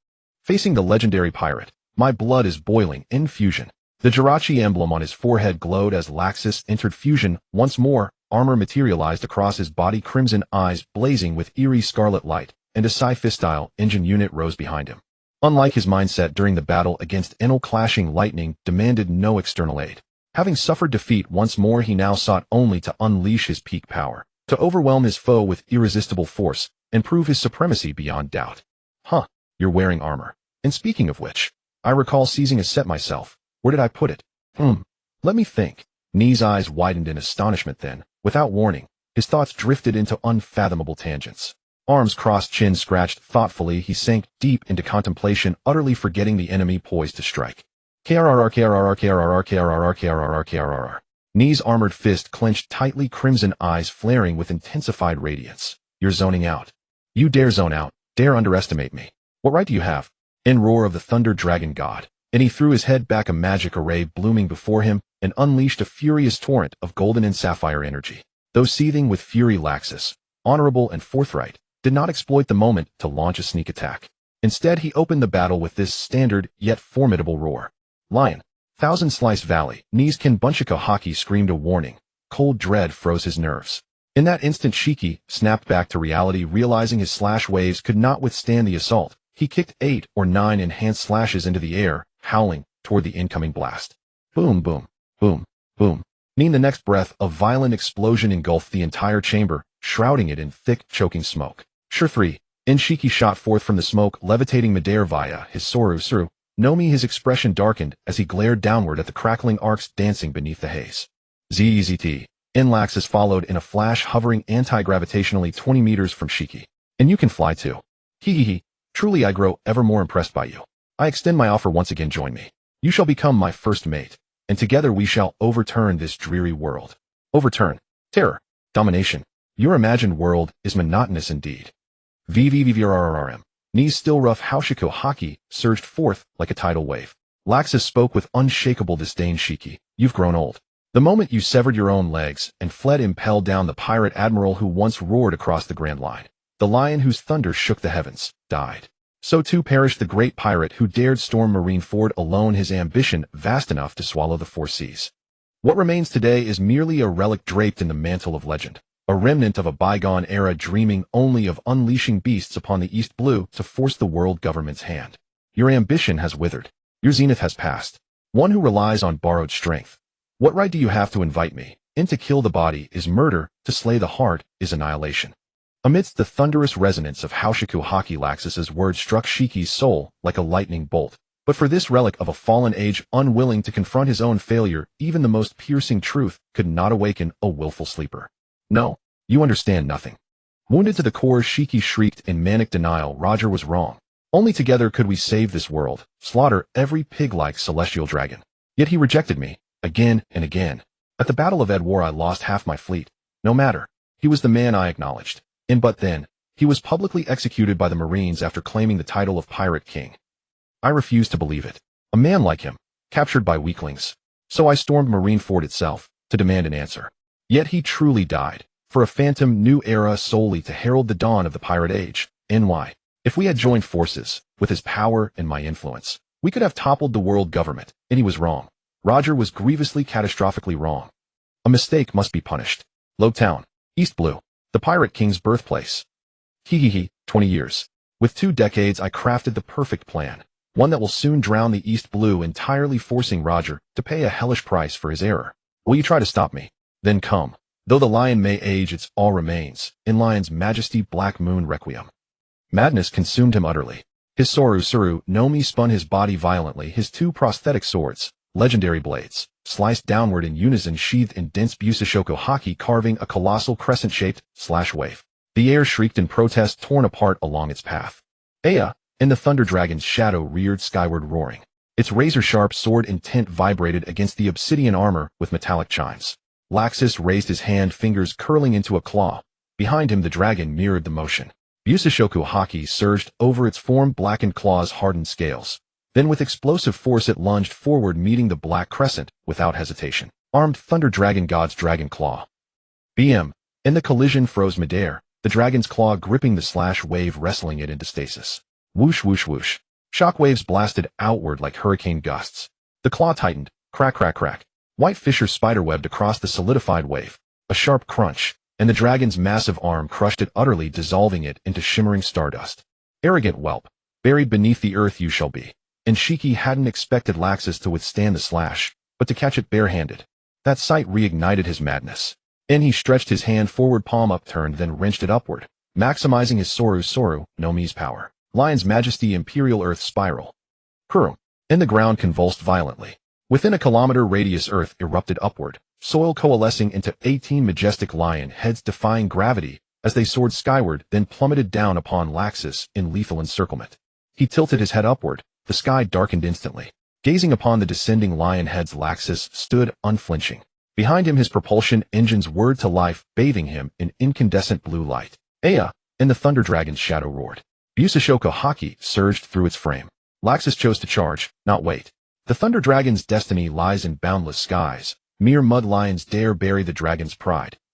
Facing the legendary pirate, my blood is boiling in fusion. The Jirachi emblem on his forehead glowed as Laxus entered fusion. Once more, armor materialized across his body, crimson eyes blazing with eerie scarlet light, and a Psi-Fistile engine unit rose behind him. Unlike his mindset during the battle against Enel, clashing lightning demanded no external aid. Having suffered defeat once more, he now sought only to unleash his peak power, to overwhelm his foe with irresistible force, and prove his supremacy beyond doubt. Huh. You're wearing armor. And speaking of which, I recall seizing a set myself. Where did I put it? Let me think. Ni's eyes widened in astonishment then, without warning, his thoughts drifted into unfathomable tangents. Arms crossed, chin scratched, thoughtfully he sank deep into contemplation, utterly forgetting the enemy poised to strike. KRRR. Ni's armored fist clenched tightly, crimson eyes flaring with intensified radiance. You're zoning out. You dare zone out, dare underestimate me. What right do you have? In roar of the thunder dragon god, and he threw his head back, a magic array blooming before him, and unleashed a furious torrent of golden and sapphire energy. Though seething with fury, Laxus, honorable and forthright, did not exploit the moment to launch a sneak attack. Instead, he opened the battle with this standard yet formidable roar. Lion. Thousand Slice Valley. Nizkin Bunchiko Haki screamed a warning. Cold dread froze his nerves. In that instant, Shiki snapped back to reality, realizing his slash waves could not withstand the assault. He kicked 8 or 9 enhanced slashes into the air, howling toward the incoming blast. Boom, boom, boom, boom. In the next breath, a violent explosion engulfed the entire chamber, shrouding it in thick, choking smoke. Sure 3. Shiki shot forth from the smoke, levitating midair via his Soru. Nomi, his expression darkened as he glared downward at the crackling arcs dancing beneath the haze. ZZT. Laxus followed in a flash, hovering anti-gravitationally 20 meters from Shiki. And you can fly too. Hehehe. Truly I grow ever more impressed by you. I extend my offer once again, join me. You shall become my first mate, and together we shall overturn this dreary world. Overturn. Terror. Domination. Your imagined world is monotonous indeed. VVVVRRRM. Knees still rough, Haushiko Haki surged forth like a tidal wave. Laxus spoke with unshakable disdain. Shiki, you've grown old. The moment you severed your own legs and fled, impelled down the pirate admiral who once roared across the Grand Line. The lion whose thunder shook the heavens, died. So too perished the great pirate who dared storm Marineford alone, his ambition vast enough to swallow the 4 seas. What remains today is merely a relic draped in the mantle of legend, a remnant of a bygone era dreaming only of unleashing beasts upon the East Blue to force the world government's hand. Your ambition has withered. Your zenith has passed. One who relies on borrowed strength. What right do you have to invite me? In to kill the body is murder, to slay the heart is annihilation. Amidst the thunderous resonance of Haushiku Haki, Laxus's words struck Shiki's soul like a lightning bolt. But for this relic of a fallen age, unwilling to confront his own failure, even the most piercing truth could not awaken a willful sleeper. No, you understand nothing. Wounded to the core, Shiki shrieked in manic denial. Roger was wrong. Only together could we save this world, slaughter every pig-like celestial dragon. Yet he rejected me, again and again. At the Battle of Edwar I lost half my fleet. No matter. He was the man I acknowledged. But then, he was publicly executed by the Marines after claiming the title of Pirate King. I refused to believe it. A man like him, captured by weaklings. So I stormed Marineford itself, to demand an answer. Yet he truly died, for a phantom new era solely to herald the dawn of the pirate age. NY. If we had joined forces, with his power and my influence, we could have toppled the world government, and he was wrong. Roger was grievously, catastrophically wrong. A mistake must be punished. Lowtown, East Blue, the Pirate King's birthplace. 20 years. With 2 decades I crafted the perfect plan, one that will soon drown the East Blue, entirely forcing Roger to pay a hellish price for his error. Will you try to stop me? Then come. Though the lion may age, its all remains, in Lion's Majesty Black Moon Requiem. Madness consumed him utterly. His Soru Nomi spun his body violently, his 2 prosthetic swords, legendary blades, sliced downward in unison, sheathed in dense Busashoko Haki, carving a colossal crescent-shaped slash wave. The air shrieked in protest, torn apart along its path. Aya, and the Thunder Dragon's shadow reared skyward, roaring. Its razor-sharp sword intent vibrated against the obsidian armor with metallic chimes. Laxus raised his hand, fingers curling into a claw. Behind him the dragon mirrored the motion. Busashoku Haki surged over its form, blackened claws, hardened scales. Then with explosive force it lunged forward, meeting the black crescent without hesitation. Armed Thunder Dragon God's Dragon Claw. BM. In the collision froze midair, the dragon's claw gripping the slash wave, wrestling it into stasis. Whoosh whoosh whoosh. Shockwaves blasted outward like hurricane gusts. The claw tightened, crack crack crack. White fissures spiderwebbed across the solidified wave. A sharp crunch, and the dragon's massive arm crushed it, utterly dissolving it into shimmering stardust. Arrogant whelp, buried beneath the earth you shall be. And Shiki hadn't expected Laxus to withstand the slash, but to catch it barehanded. That sight reignited his madness. And he stretched his hand forward, palm upturned, then wrenched it upward, maximizing his Soru Nomi's power. Lion's Majesty Imperial Earth Spiral. Kurum. And the ground convulsed violently. Within a kilometer radius, earth erupted upward, soil coalescing into 18 majestic lion heads, defying gravity as they soared skyward, then plummeted down upon Laxus in lethal encirclement. He tilted his head upward. The sky darkened instantly. Gazing upon the descending lion heads, Laxus stood unflinching. Behind him his propulsion engines whirred to life, bathing him in incandescent blue light. Aya, and the Thunder Dragon's shadow roared. Busashoko Haki surged through its frame. Laxus chose to charge, not wait. The Thunder Dragon's destiny lies in boundless skies. Mere mud lions dare bury the dragon's pride.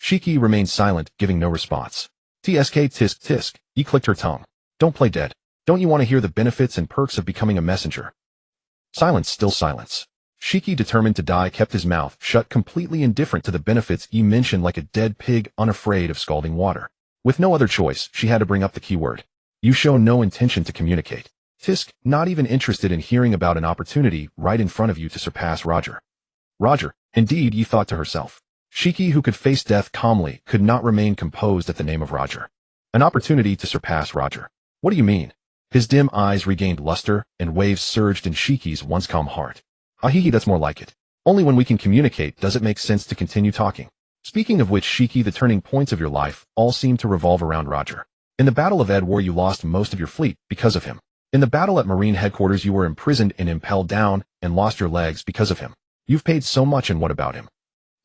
Shiki remained silent, giving no response. Tsk tisk tisk, Yi clicked her tongue. Don't play dead. Don't you want to hear the benefits and perks of becoming a messenger? Silence, still silence. Shiki, determined to die, kept his mouth shut, completely indifferent to the benefits Yi mentioned, like a dead pig unafraid of scalding water. With no other choice, she had to bring up the keyword. You show no intention to communicate. Tisk, not even interested in hearing about an opportunity right in front of you to surpass Roger. Roger, indeed, Yi thought to herself. Shiki, who could face death calmly, could not remain composed at the name of Roger. An opportunity to surpass Roger. What do you mean? His dim eyes regained luster, and waves surged in Shiki's once calm heart. Ahihi, that's more like it. Only when we can communicate does it make sense to continue talking. Speaking of which, Shiki, the turning points of your life all seem to revolve around Roger. In the Battle of Edwar, you lost most of your fleet because of him. In the battle at Marine headquarters, you were imprisoned and impelled down and lost your legs because of him. You've paid so much, and what about him?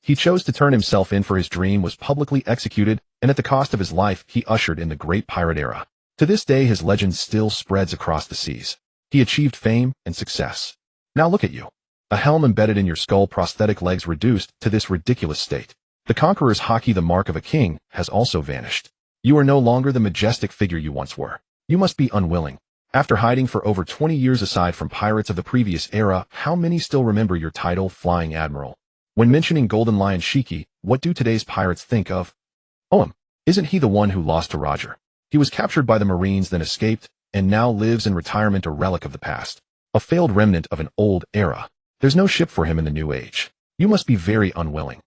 He chose to turn himself in, for his dream was publicly executed, and at the cost of his life, he ushered in the great pirate era. To this day, his legend still spreads across the seas. He achieved fame and success. Now look at you. A helm embedded in your skull, prosthetic legs reduced to this ridiculous state. The conqueror's haki, the mark of a king, has also vanished. You are no longer the majestic figure you once were. You must be unwilling. After hiding for over 20 years aside from pirates of the previous era, how many still remember your title, Flying Admiral? When mentioning Golden Lion Shiki, what do today's pirates think of? Isn't he the one who lost to Roger? He was captured by the Marines, then escaped, and now lives in retirement, a relic of the past. A failed remnant of an old era. There's no ship for him in the new age. You must be very unwilling.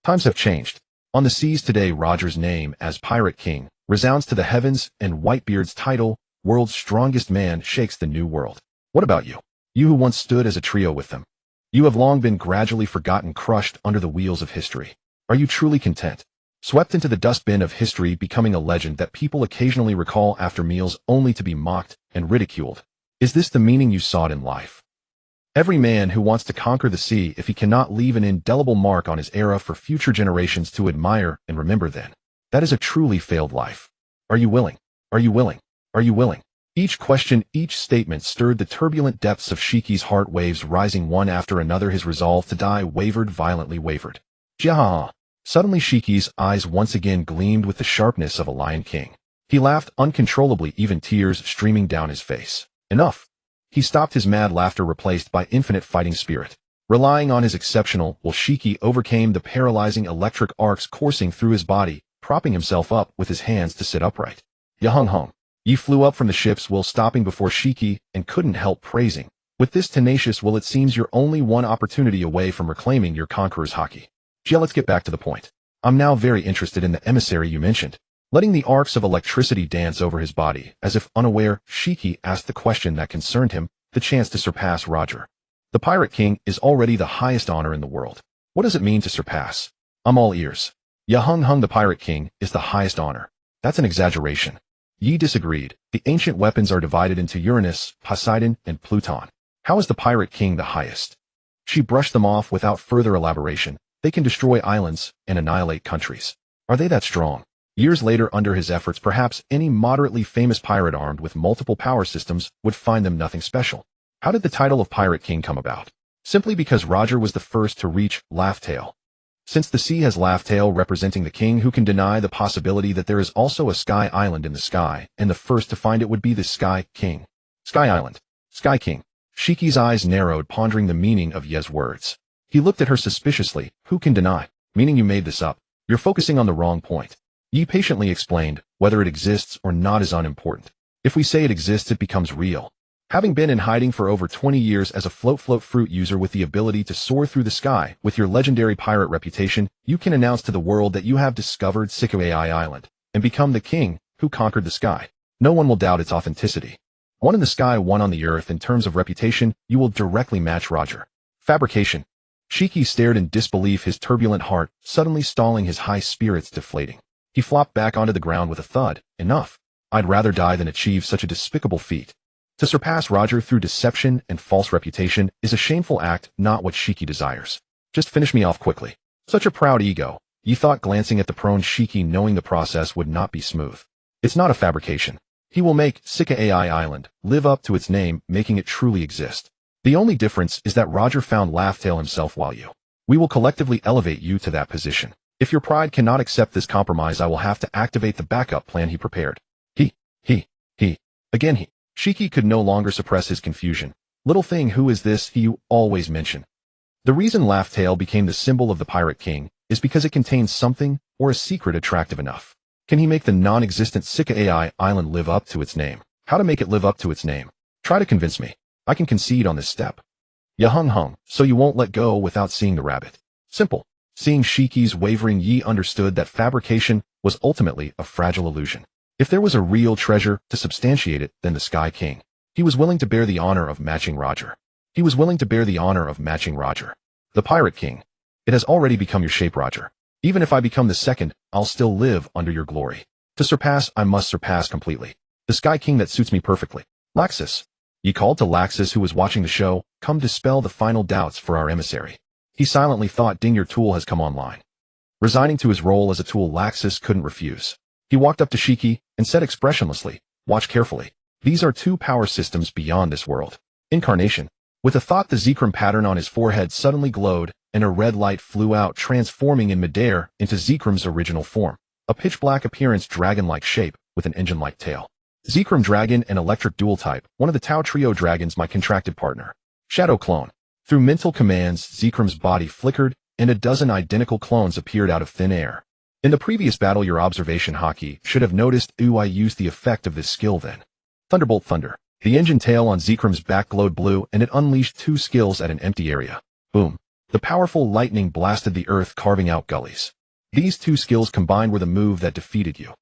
Times have changed. On the seas today, Roger's name as Pirate King resounds to the heavens, and Whitebeard's title, World's Strongest Man, shakes the new world. What about you? You who once stood as a trio with them. You have long been gradually forgotten, crushed under the wheels of history. Are you truly content? Swept into the dustbin of history, becoming a legend that people occasionally recall after meals, only to be mocked and ridiculed. Is this the meaning you sought in life? Every man who wants to conquer the sea, if he cannot leave an indelible mark on his era for future generations to admire and remember, then that is a truly failed life. Are you willing? Are you willing? Are you willing? Each question, each statement stirred the turbulent depths of Shiki's heart, waves rising one after another. His resolve to die wavered, violently wavered. Jiahaha. Suddenly Shiki's eyes once again gleamed with the sharpness of a lion king. He laughed uncontrollably, even tears streaming down his face. Enough. He stopped, his mad laughter replaced by infinite fighting spirit. Relying on his exceptional will, Shiki overcame the paralyzing electric arcs coursing through his body, propping himself up with his hands to sit upright. Yahung. Yi flew up from the ship's will, stopping before Shiki, and couldn't help praising. With this tenacious will, it seems you're only one opportunity away from reclaiming your conqueror's haki. Jia, let's get back to the point. I'm now very interested in the emissary you mentioned. Letting the arcs of electricity dance over his body, as if unaware, Shiki asked the question that concerned him, the chance to surpass Roger. The Pirate King is already the highest honor in the world. What does it mean to surpass? I'm all ears. Yahung, the Pirate King is the highest honor. That's an exaggeration. Yi disagreed. The ancient weapons are divided into Uranus, Poseidon, and Pluton. How is the Pirate King the highest? She brushed them off without further elaboration. They can destroy islands and annihilate countries. Are they that strong? Years later, under his efforts, perhaps any moderately famous pirate armed with multiple power systems would find them nothing special. How did the title of Pirate King come about? Simply because Roger was the first to reach Laugh-Tale. Since the sea has Laugh-Tale representing the king, who can deny the possibility that there is also a sky island in the sky, and the first to find it would be the Sky King. Sky Island. Sky King. Shiki's eyes narrowed, pondering the meaning of Ye's words. He looked at her suspiciously. Who can deny? Meaning you made this up. You're focusing on the wrong point. Yi patiently explained, whether it exists or not is unimportant. If we say it exists, it becomes real. Having been in hiding for over 20 years as a float fruit user with the ability to soar through the sky, with your legendary pirate reputation, you can announce to the world that you have discovered Sikuai Island, and become the king who conquered the sky. No one will doubt its authenticity. One in the sky, one on the earth. In terms of reputation, you will directly match Roger. Fabrication. Shiki stared in disbelief, his turbulent heart suddenly stalling, his high spirits deflating. He flopped back onto the ground with a thud. Enough. I'd rather die than achieve such a despicable feat. To surpass Roger through deception and false reputation is a shameful act, not what Shiki desires. Just finish me off quickly. Such a proud ego, Yi thought, glancing at the prone Shiki, knowing the process would not be smooth. It's not a fabrication. He will make Sikuai Island live up to its name, making it truly exist. The only difference is that Roger found Laugh-Tale himself while you. We will collectively elevate you to that position. If your pride cannot accept this compromise, I will have to activate the backup plan he prepared. He. Again he. Shiki could no longer suppress his confusion. Little thing, who is this he you always mention? The reason Laughtail became the symbol of the Pirate King is because it contains something or a secret attractive enough. Can he make the non-existent Sika AI island live up to its name? How to make it live up to its name? Try to convince me. I can concede on this step. Ya hung, so you won't let go without seeing the rabbit. Simple. Seeing Shiki's wavering, Yi understood that fabrication was ultimately a fragile illusion. If there was a real treasure to substantiate it, then the Sky King. He was willing to bear the honor of matching Roger. He was willing to bear the honor of matching Roger. The Pirate King. It has already become your shape, Roger. Even if I become the second, I'll still live under your glory. To surpass, I must surpass completely. The Sky King that suits me perfectly. Laxus. He called to Laxus, who was watching the show. Come dispel the final doubts for our emissary. He silently thought, ding, your tool has come online. Resigning to his role as a tool, Laxus couldn't refuse. He walked up to Shiki and said expressionlessly, watch carefully. These are two power systems beyond this world. Incarnation. With a thought, the Zekrom pattern on his forehead suddenly glowed, and a red light flew out, transforming in midair into Zekrom's original form. A pitch-black appearance, dragon-like shape, with an engine-like tail. Zekrom dragon and electric dual type, one of the Tau Trio dragons, my contracted partner. Shadow clone. Through mental commands, Zekrom's body flickered, and a dozen identical clones appeared out of thin air. In the previous battle, your observation hockey should have noticed. I used the effect of this skill then. Thunderbolt Thunder. The engine tail on Zekrom's back glowed blue, and it unleashed two skills at an empty area. Boom. The powerful lightning blasted the earth, carving out gullies. These two skills combined were the move that defeated you.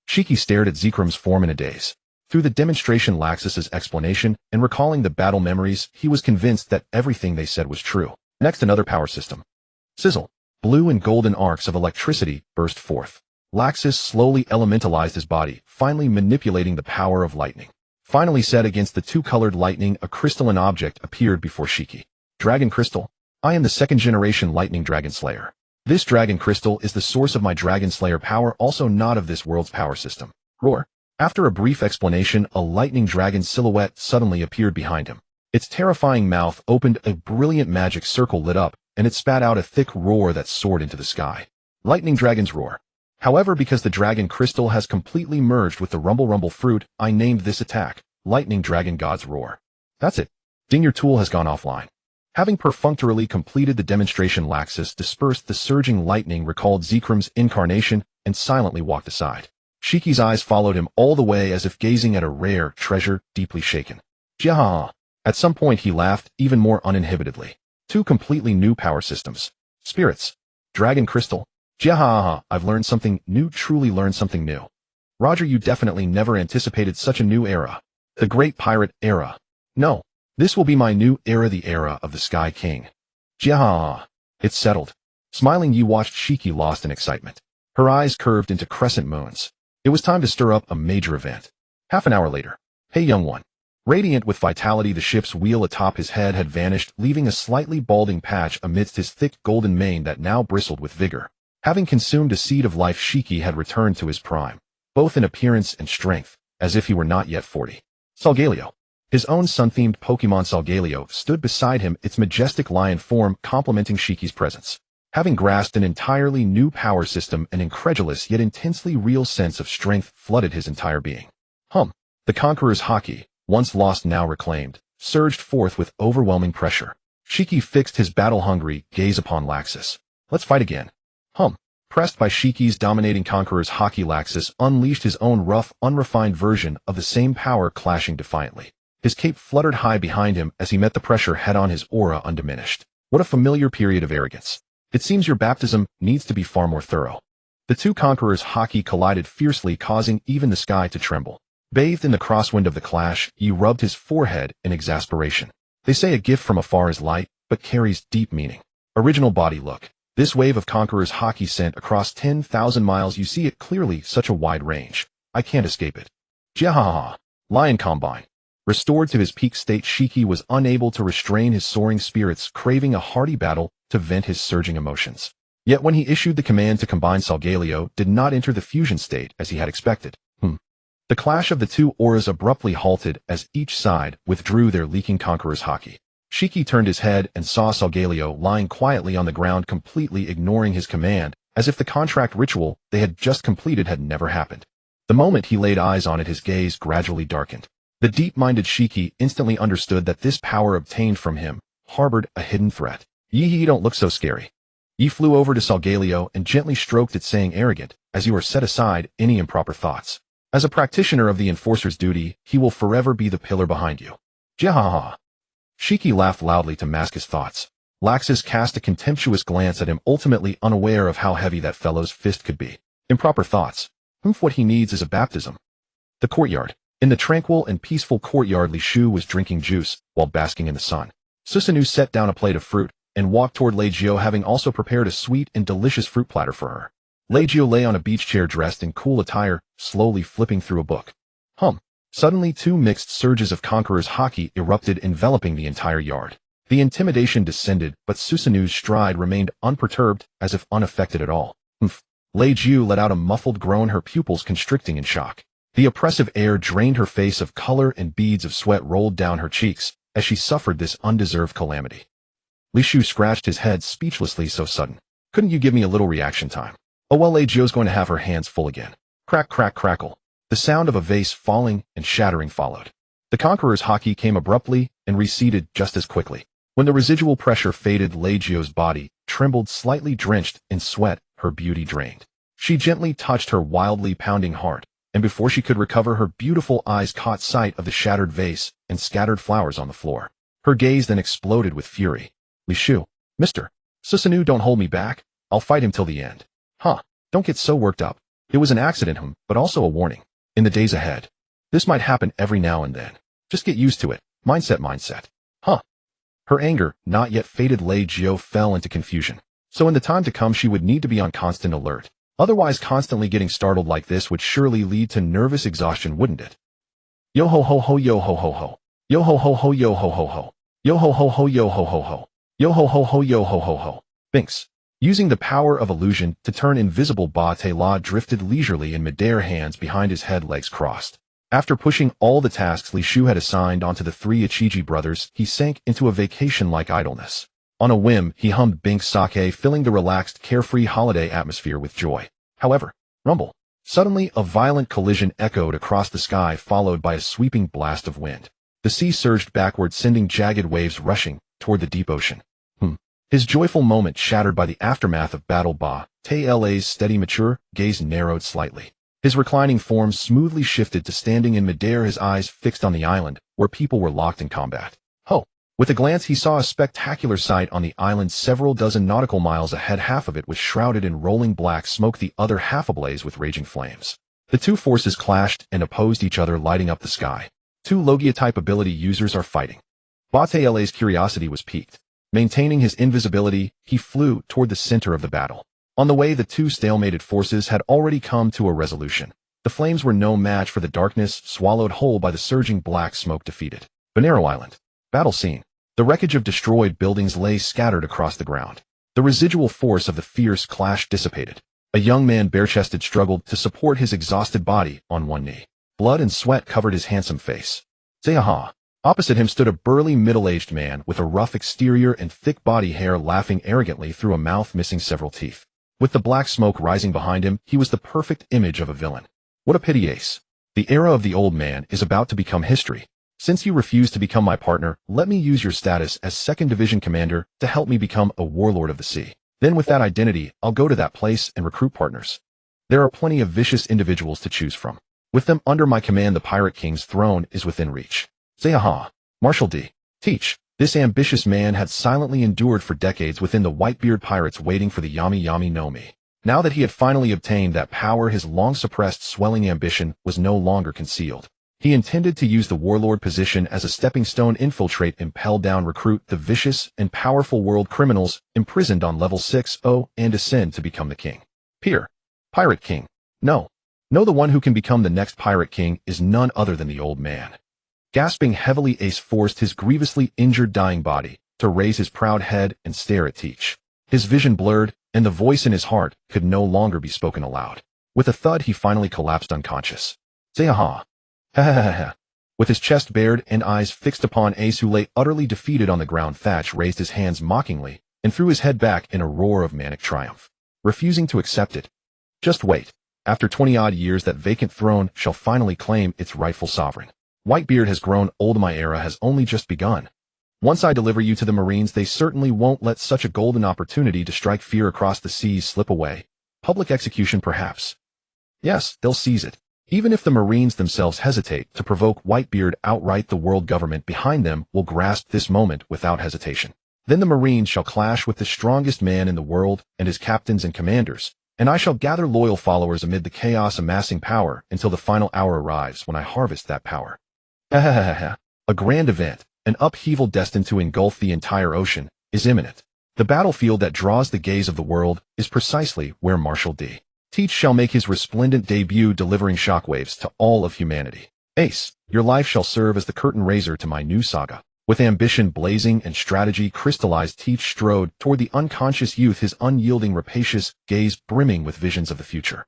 Shiki stared at Zekrom's form in a daze. Through the demonstration, Laxus's explanation, and recalling the battle memories, he was convinced that everything they said was true. Next, another power system. Sizzle. Blue and golden arcs of electricity burst forth. Laxus slowly elementalized his body, finally manipulating the power of lightning. Finally set against the two-colored lightning, a crystalline object appeared before Shiki. Dragon Crystal. I am the second-generation Lightning Dragon Slayer. This Dragon Crystal is the source of my Dragon Slayer power, also not of this world's power system. Roar. After a brief explanation, a lightning dragon silhouette suddenly appeared behind him. Its terrifying mouth opened, a brilliant magic circle lit up, and it spat out a thick roar that soared into the sky. Lightning Dragon's Roar. However, because the Dragon Crystal has completely merged with the Rumble fruit, I named this attack Lightning Dragon God's Roar. That's it. Ding, your tool has gone offline. Having perfunctorily completed the demonstration, Laxus dispersed the surging lightning, recalled Zekrom's incarnation, and silently walked aside. Shiki's eyes followed him all the way, as if gazing at a rare treasure, deeply shaken. Jiahaha. At some point he laughed, even more uninhibitedly. Two completely new power systems. Spirits. Dragon Crystal. Jiahaha, I've learned something new, truly learned something new. Roger, you definitely never anticipated such a new era. The Great Pirate Era. No. This will be my new era, the era of the Sky King. Jiahaha. It's settled. Smiling, you watched Shiki lost in excitement. Her eyes curved into crescent moons. It was time to stir up a major event. Half an hour later. Hey, young one. Radiant with vitality, the ship's wheel atop his head had vanished, leaving a slightly balding patch amidst his thick golden mane that now bristled with vigor. Having consumed a seed of life, Shiki had returned to his prime, both in appearance and strength, as if he were not yet 40. Solgaleo. His own sun-themed Pokemon Solgaleo stood beside him, its majestic lion form complementing Shiki's presence. Having grasped an entirely new power system, an incredulous yet intensely real sense of strength flooded his entire being. The Conqueror's Haki, once lost now reclaimed, surged forth with overwhelming pressure. Shiki fixed his battle-hungry gaze upon Laxus. Let's fight again. Pressed by Shiki's dominating Conqueror's Haki, Laxus unleashed his own rough, unrefined version of the same power, clashing defiantly. His cape fluttered high behind him as he met the pressure head-on, his aura undiminished. What a familiar period of arrogance. It seems your baptism needs to be far more thorough. The two Conquerors' Haki collided fiercely, causing even the sky to tremble. Bathed in the crosswind of the clash, he rubbed his forehead in exasperation. They say a gift from afar is light, but carries deep meaning. Original body look. This wave of Conquerors' Haki sent across 10,000 miles. You see it clearly, such a wide range. I can't escape it. Jiahaha. Lion Combine. Restored to his peak state, Shiki was unable to restrain his soaring spirits, craving a hearty battle to vent his surging emotions. Yet when he issued the command to combine, Solgaleo did not enter the fusion state as he had expected. The clash of the two auras abruptly halted as each side withdrew their leaking Conqueror's Haki. Shiki turned his head and saw Solgaleo lying quietly on the ground, completely ignoring his command, as if the contract ritual they had just completed had never happened. The moment he laid eyes on it, his gaze gradually darkened. The deep-minded Shiki instantly understood that this power obtained from him harbored a hidden threat. Ye don't look so scary. Yi flew over to Salgaleo and gently stroked it, saying, arrogant, as you are, set aside any improper thoughts. As a practitioner of the enforcer's duty, he will forever be the pillar behind you. Jihaha. Shiki laughed loudly to mask his thoughts. Laxus cast a contemptuous glance at him, ultimately unaware of how heavy that fellow's fist could be. Improper thoughts. What he needs is a baptism. The courtyard. In the tranquil and peaceful courtyard, Li Shu was drinking juice while basking in the sun. Susanoo set down a plate of fruit and walked toward Leijio, having also prepared a sweet and delicious fruit platter for her. Leijio lay on a beach chair dressed in cool attire, slowly flipping through a book. Suddenly 2 mixed surges of Conqueror's haki erupted, enveloping the entire yard. The intimidation descended, but Susanoo's stride remained unperturbed, as if unaffected at all. Leijio let out a muffled groan, her pupils constricting in shock. The oppressive air drained her face of color and beads of sweat rolled down her cheeks as she suffered this undeserved calamity. Li Shu scratched his head speechlessly. So sudden. Couldn't you give me a little reaction time? Oh well, Leijio's going to have her hands full again. Crack, crack, crackle. The sound of a vase falling and shattering followed. The Conqueror's haki came abruptly and receded just as quickly. When the residual pressure faded, Leijio's body trembled, slightly drenched in sweat, her beauty drained. She gently touched her wildly pounding heart, and before she could recover, her beautiful eyes caught sight of the shattered vase and scattered flowers on the floor. Her gaze then exploded with fury. Li Shu, Mr. Susanoo, don't hold me back. I'll fight him till the end. Don't get so worked up. It was an accident, but also a warning. In the days ahead, this might happen every now and then. Just get used to it. Mindset. Her anger, not yet faded, Leijio fell into confusion. So in the time to come, she would need to be on constant alert. Otherwise, constantly getting startled like this would surely lead to nervous exhaustion, wouldn't it? Yo ho ho ho, yo ho ho ho. Yo ho ho ho, yo ho ho ho. Yo ho ho ho, yo ho ho ho. Yo ho ho ho, yo ho ho ho. Binks. Using the power of illusion to turn invisible, Ba Te La drifted leisurely in midair, hands behind his head, legs crossed. After pushing all the tasks Li Shu had assigned onto the 3 Ichiji brothers, he sank into a vacation-like idleness. On a whim, he hummed Binks Sake, filling the relaxed, carefree holiday atmosphere with joy. However, rumble. Suddenly, a violent collision echoed across the sky, followed by a sweeping blast of wind. The sea surged backward, sending jagged waves rushing toward the deep ocean. His joyful moment shattered by the aftermath of battle. Ba Te La's steady, mature gaze narrowed slightly. His reclining form smoothly shifted to standing in midair, his eyes fixed on the island, where people were locked in combat. With a glance, he saw a spectacular sight on the island several dozen nautical miles ahead. Half of it was shrouded in rolling black smoke, the other half ablaze with raging flames. The 2 forces clashed and opposed each other, lighting up the sky. 2 Logia-type ability users are fighting. Ba Te La's curiosity was piqued. Maintaining his invisibility, he flew toward the center of the battle. On the way, the 2 stalemated forces had already come to a resolution. The flames were no match for the darkness, swallowed whole by the surging black smoke. Defeated. Bonero Island. Battle scene. The wreckage of destroyed buildings lay scattered across the ground. The residual force of the fierce clash dissipated. A young man, bare-chested, struggled to support his exhausted body on one knee. Blood and sweat covered his handsome face. Zehaha. Opposite him stood a burly, middle-aged man with a rough exterior and thick body hair, laughing arrogantly through a mouth missing several teeth. With the black smoke rising behind him, he was the perfect image of a villain. What a pity, Ace. The era of the old man is about to become history. Since you refuse to become my partner, let me use your status as 2nd Division Commander to help me become a warlord of the sea. Then with that identity, I'll go to that place and recruit partners. There are plenty of vicious individuals to choose from. With them under my command, the Pirate King's throne is within reach. Zehaha. Marshal D. Teach. This ambitious man had silently endured for decades within the Whitebeard pirates, waiting for the Yami Yami no Mi. Now that he had finally obtained that power, his long-suppressed swelling ambition was no longer concealed. He intended to use the warlord position as a stepping stone, infiltrate, impel down, recruit the vicious and powerful world criminals imprisoned on level 6-0 and ascend to become the king. Peer. Pirate King. No, the one who can become the next Pirate King is none other than the old man. Gasping heavily, Ace forced his grievously injured, dying body to raise his proud head and stare at Teach. His vision blurred, and the voice in his heart could no longer be spoken aloud. With a thud, he finally collapsed unconscious. Zehaha. Ha ha ha ha. With his chest bared and eyes fixed upon Ace, who lay utterly defeated on the ground, Thatch raised his hands mockingly and threw his head back in a roar of manic triumph. refusing to accept it. Just wait. After 20-odd years, that vacant throne shall finally claim its rightful sovereign. Whitebeard has grown old. My era has only just begun. Once I deliver you to the Marines, they certainly won't let such a golden opportunity to strike fear across the seas slip away. Public execution, perhaps. Yes, they'll seize it. Even if the Marines themselves hesitate to provoke Whitebeard outright, the world government behind them will grasp this moment without hesitation. Then the Marines shall clash with the strongest man in the world and his captains and commanders, and I shall gather loyal followers amid the chaos, amassing power until the final hour arrives when I harvest that power. A grand event, an upheaval destined to engulf the entire ocean, is imminent. The battlefield that draws the gaze of the world is precisely where Marshal D. Teach shall make his resplendent debut, delivering shockwaves to all of humanity. Ace, your life shall serve as the curtain raiser to my new saga. With ambition blazing and strategy crystallized, Teach strode toward the unconscious youth, his unyielding, rapacious gaze brimming with visions of the future.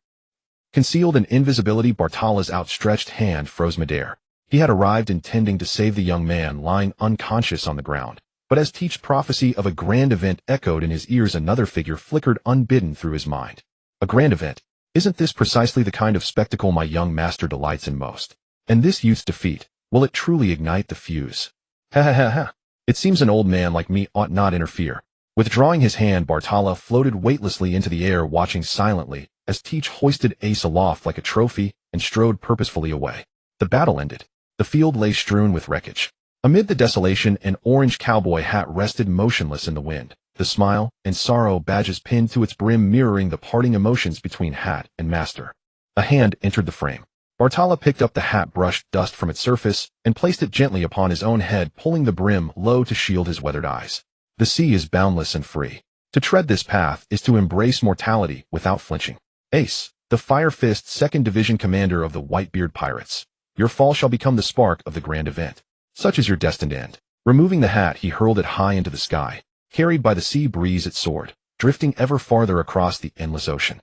Concealed in invisibility, Bartala's outstretched hand froze midair. He had arrived intending to save the young man lying unconscious on the ground. But as Teach's prophecy of a grand event echoed in his ears, another figure flickered unbidden through his mind. A grand event? Isn't this precisely the kind of spectacle my young master delights in most? And this youth's defeat, will it truly ignite the fuse? It seems an old man like me ought not interfere. Withdrawing his hand, Bartala floated weightlessly into the air, watching silently as Teach hoisted Ace aloft like a trophy and strode purposefully away. The battle ended. The field lay strewn with wreckage. Amid the desolation, an orange cowboy hat rested motionless in the wind, the smile and sorrow badges pinned to its brim mirroring the parting emotions between hat and master. A hand entered the frame. Bartala picked up the hat, brushed dust from its surface, and placed it gently upon his own head, pulling the brim low to shield his weathered eyes. The sea is boundless and free. To tread this path is to embrace mortality without flinching. Ace, the Fire Fist 2nd Division commander of the Whitebeard Pirates. Your fall shall become the spark of the grand event. Such is your destined end. Removing the hat, he hurled it high into the sky. Carried by the sea breeze, it soared, drifting ever farther across the endless ocean.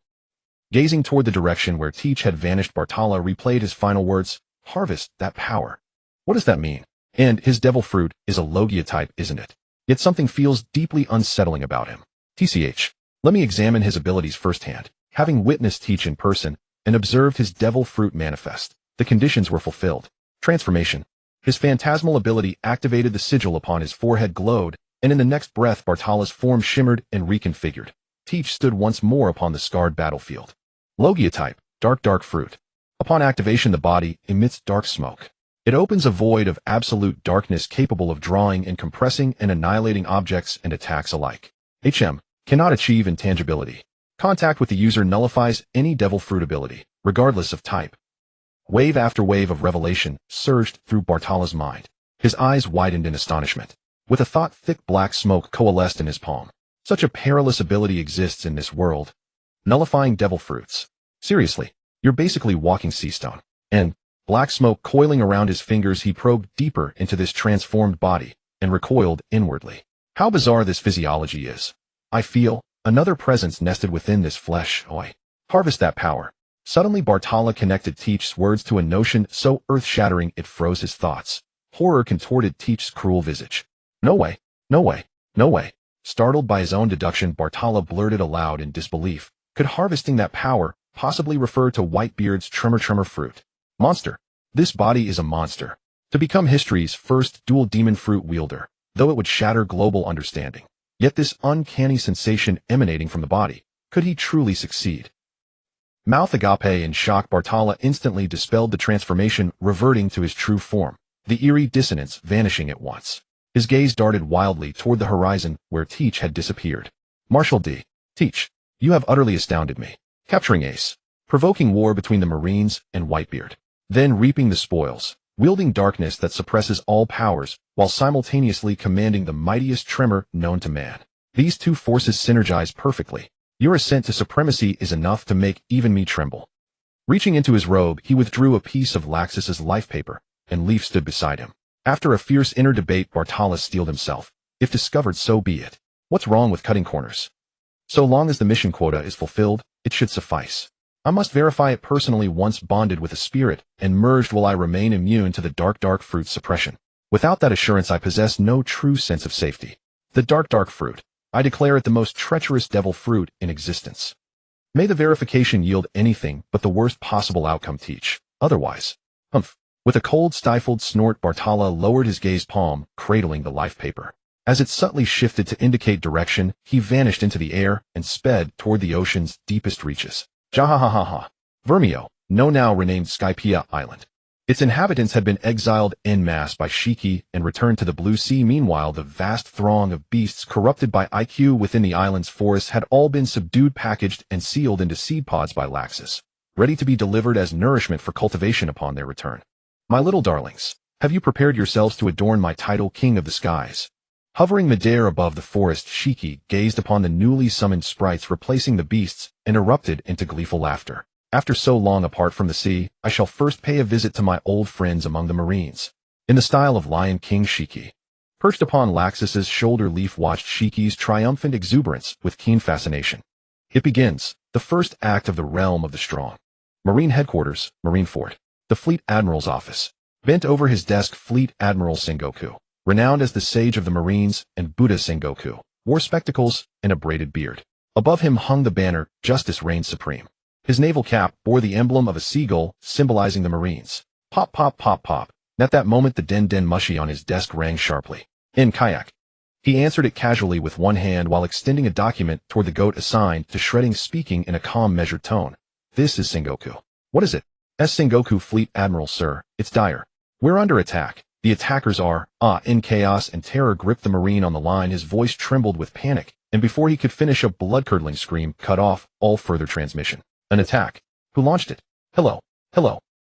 Gazing toward the direction where Teach had vanished, Bartala replayed his final words. Harvest that power. What does that mean? And his devil fruit is a Logia type, isn't it? Yet something feels deeply unsettling about him. TCH. Let me examine his abilities firsthand. Having witnessed Teach in person and observed his devil fruit manifest, the conditions were fulfilled. Transformation. His phantasmal ability activated, the sigil upon his forehead glowed, and in the next breath Bartala's form shimmered and reconfigured. Teach stood once more upon the scarred battlefield. Logia type, dark fruit. Upon activation, the body emits dark smoke. It opens a void of absolute darkness capable of drawing and compressing and annihilating objects and attacks alike. Cannot achieve intangibility. Contact with the user nullifies any devil fruit ability, regardless of type. Wave after wave of revelation surged through Bartala's mind. His eyes widened in astonishment. With a thought, thick black smoke coalesced in his palm. Such a perilous ability exists in this world. Nullifying devil fruits. Seriously, you're basically walking sea stone. And, black smoke coiling around his fingers, he probed deeper into this transformed body and recoiled inwardly. How bizarre this physiology is. I feel another presence nested within this flesh. Harvest that power. Suddenly Bartala connected Teach's words to a notion so earth-shattering it froze his thoughts. Horror contorted Teach's cruel visage. No way. Startled by his own deduction, Bartala blurted aloud in disbelief. Could harvesting that power possibly refer to Whitebeard's tremor fruit? Monster. This body is a monster. To become history's first dual demon fruit wielder, though it would shatter global understanding. Yet this uncanny sensation emanating from the body, could he truly succeed? Mouth agape in shock, Bartala instantly dispelled the transformation, reverting to his true form, the eerie dissonance vanishing at once. His gaze darted wildly toward the horizon where Teach had disappeared. Marshal D. Teach, you have utterly astounded me. Capturing Ace, provoking war between the Marines and Whitebeard, then reaping the spoils, wielding darkness that suppresses all powers, while simultaneously commanding the mightiest tremor known to man. These two forces synergize perfectly. Your ascent to supremacy is enough to make even me tremble. Reaching into his robe, he withdrew a piece of Laxus's life paper, and Leaf stood beside him. After a fierce inner debate, Bartala steeled himself. If discovered, so be it. What's wrong with cutting corners? So long as the mission quota is fulfilled, it should suffice. I must verify it personally. Once bonded with a spirit and merged, will I remain immune to the dark fruit suppression? Without that assurance, I possess no true sense of safety. The dark fruit. I declare it the most treacherous devil fruit in existence. May the verification yield anything but the worst possible outcome teach. Otherwise. Humph. With a cold, stifled snort, Bartala lowered his gaze palm, cradling the life paper. As it subtly shifted to indicate direction, he vanished into the air and sped toward the ocean's deepest reaches. Jahahaha. Vermio, now renamed Skypea Island. Its inhabitants had been exiled en masse by Shiki and returned to the Blue Sea. Meanwhile, the vast throng of beasts corrupted by IQ within the island's forests had all been subdued, packaged, and sealed into seed pods by Laxus, ready to be delivered as nourishment for cultivation upon their return. My little darlings, have you prepared yourselves to adorn my title, King of the Skies? Hovering midair above the forest, Shiki gazed upon the newly summoned sprites replacing the beasts and erupted into gleeful laughter. After so long apart from the sea, I shall first pay a visit to my old friends among the marines. In the style of Lion King Shiki. Perched upon Laxus's shoulder, Leaf watched Shiki's triumphant exuberance with keen fascination. It begins, the first act of the Realm of the Strong. Marine Headquarters, Marine Fort. The Fleet Admiral's office. Bent over his desk, Fleet Admiral Sengoku, renowned as the sage of the Marines and Buddha Sengoku, wore spectacles and a braided beard. Above him hung the banner, Justice Reigns Supreme. His naval cap bore the emblem of a seagull, symbolizing the Marines. Pop, pop, pop, pop. At that moment, the den mushy on his desk rang sharply. In kayak. He answered it casually with one hand while extending a document toward the goat assigned to shredding, speaking in a calm, measured tone. This is Sengoku. What is it? Sengoku, Fleet Admiral, sir. It's dire. We're under attack. The attackers are, in chaos and terror gripped the Marine on the line. His voice trembled with panic, and before he could finish, a blood-curdling scream cut off all further transmission. An attack. Who launched it? Hello.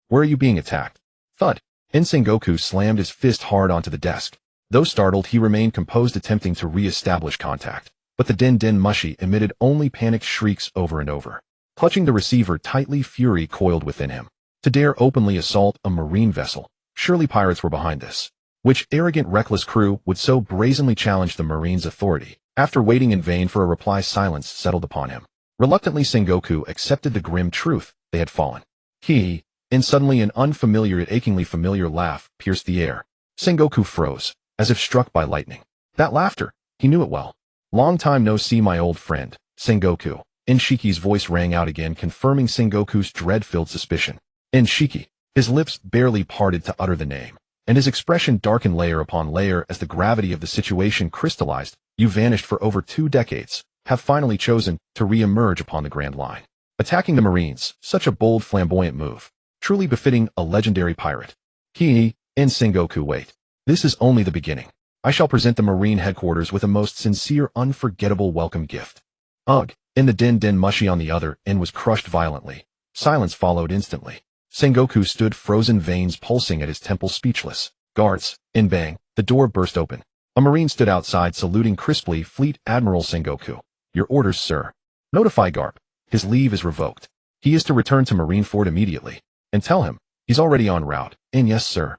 Where are you being attacked? Thud. Sengoku slammed his fist hard onto the desk. Though startled, he remained composed, attempting to re-establish contact. But the den mushy emitted only panicked shrieks over and over. Clutching the receiver tightly, fury coiled within him. To dare openly assault a marine vessel. Surely pirates were behind this. Which arrogant, reckless crew would so brazenly challenge the Marines' authority? After waiting in vain for a reply, silence settled upon him. Reluctantly, Sengoku accepted the grim truth. They had fallen. And suddenly an unfamiliar yet achingly familiar laugh pierced the air. Sengoku froze, as if struck by lightning. That laughter, he knew it well. Long time no see, my old friend, Sengoku. Shiki's voice rang out again, confirming Sengoku's dread-filled suspicion. Shiki. His lips barely parted to utter the name, and his expression darkened layer upon layer as the gravity of the situation crystallized. You vanished for over 2 decades, have finally chosen to re-emerge upon the Grand Line. Attacking the Marines, such a bold, flamboyant move. Truly befitting a legendary pirate. Sengoku, wait. This is only the beginning. I shall present the Marine Headquarters with a most sincere, unforgettable welcome gift. Ugh. The den mushy on the other end was crushed violently. Silence followed instantly. Sengoku stood, frozen veins pulsing at his temples, speechless. Guards, bang, the door burst open. A Marine stood outside, saluting crisply. Fleet Admiral Sengoku. Your orders, sir. Notify Garp. His leave is revoked. He is to return to Marine Fort immediately. And tell him, he's already en route. Yes, sir.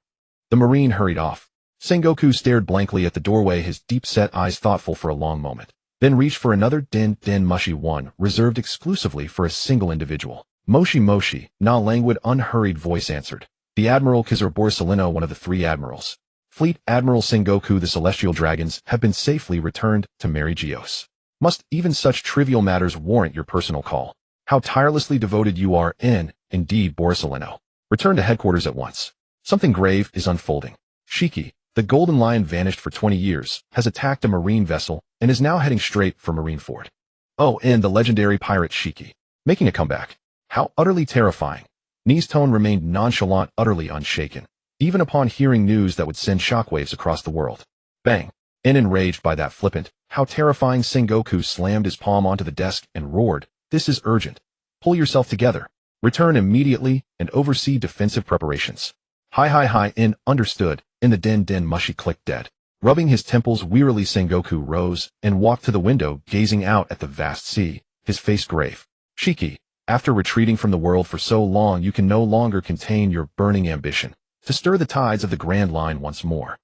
The Marine hurried off. Sengoku stared blankly at the doorway, his deep-set eyes thoughtful for a long moment. Then reached for another den mushy, one reserved exclusively for a single individual. Moshi, na languid, unhurried voice answered. The Admiral Kizar Borsalino, one of the 3 admirals. Fleet Admiral Sengoku, the Celestial Dragons have been safely returned to Mary Geos. Must even such trivial matters warrant your personal call? How tirelessly devoted you are, indeed, Borsalino. Return to headquarters at once. Something grave is unfolding. Shiki, the Golden Lion vanished for 20 years, has attacked a marine vessel, and is now heading straight for Marine Fort. And the legendary pirate Shiki, making a comeback. How utterly terrifying. Ni's tone remained nonchalant, utterly unshaken, even upon hearing news that would send shockwaves across the world. Bang. Enraged by that flippant, how terrifying, Sengoku slammed his palm onto the desk and roared, This is urgent. Pull yourself together. Return immediately and oversee defensive preparations. Hi, understood. The den mushy clicked dead. Rubbing his temples wearily, Sengoku rose and walked to the window, gazing out at the vast sea, his face grave. Shiki, after retreating from the world for so long, you can no longer contain your burning ambition to stir the tides of the Grand Line once more.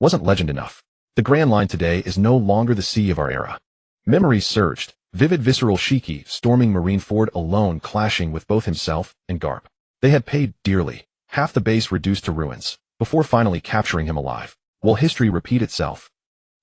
Wasn't legend enough? The Grand Line today is no longer the sea of our era. Memories surged, vivid, visceral. Shiki storming Marine Fort alone, clashing with both himself and Garp. They had paid dearly, half the base reduced to ruins, before finally capturing him alive. Will history repeat itself?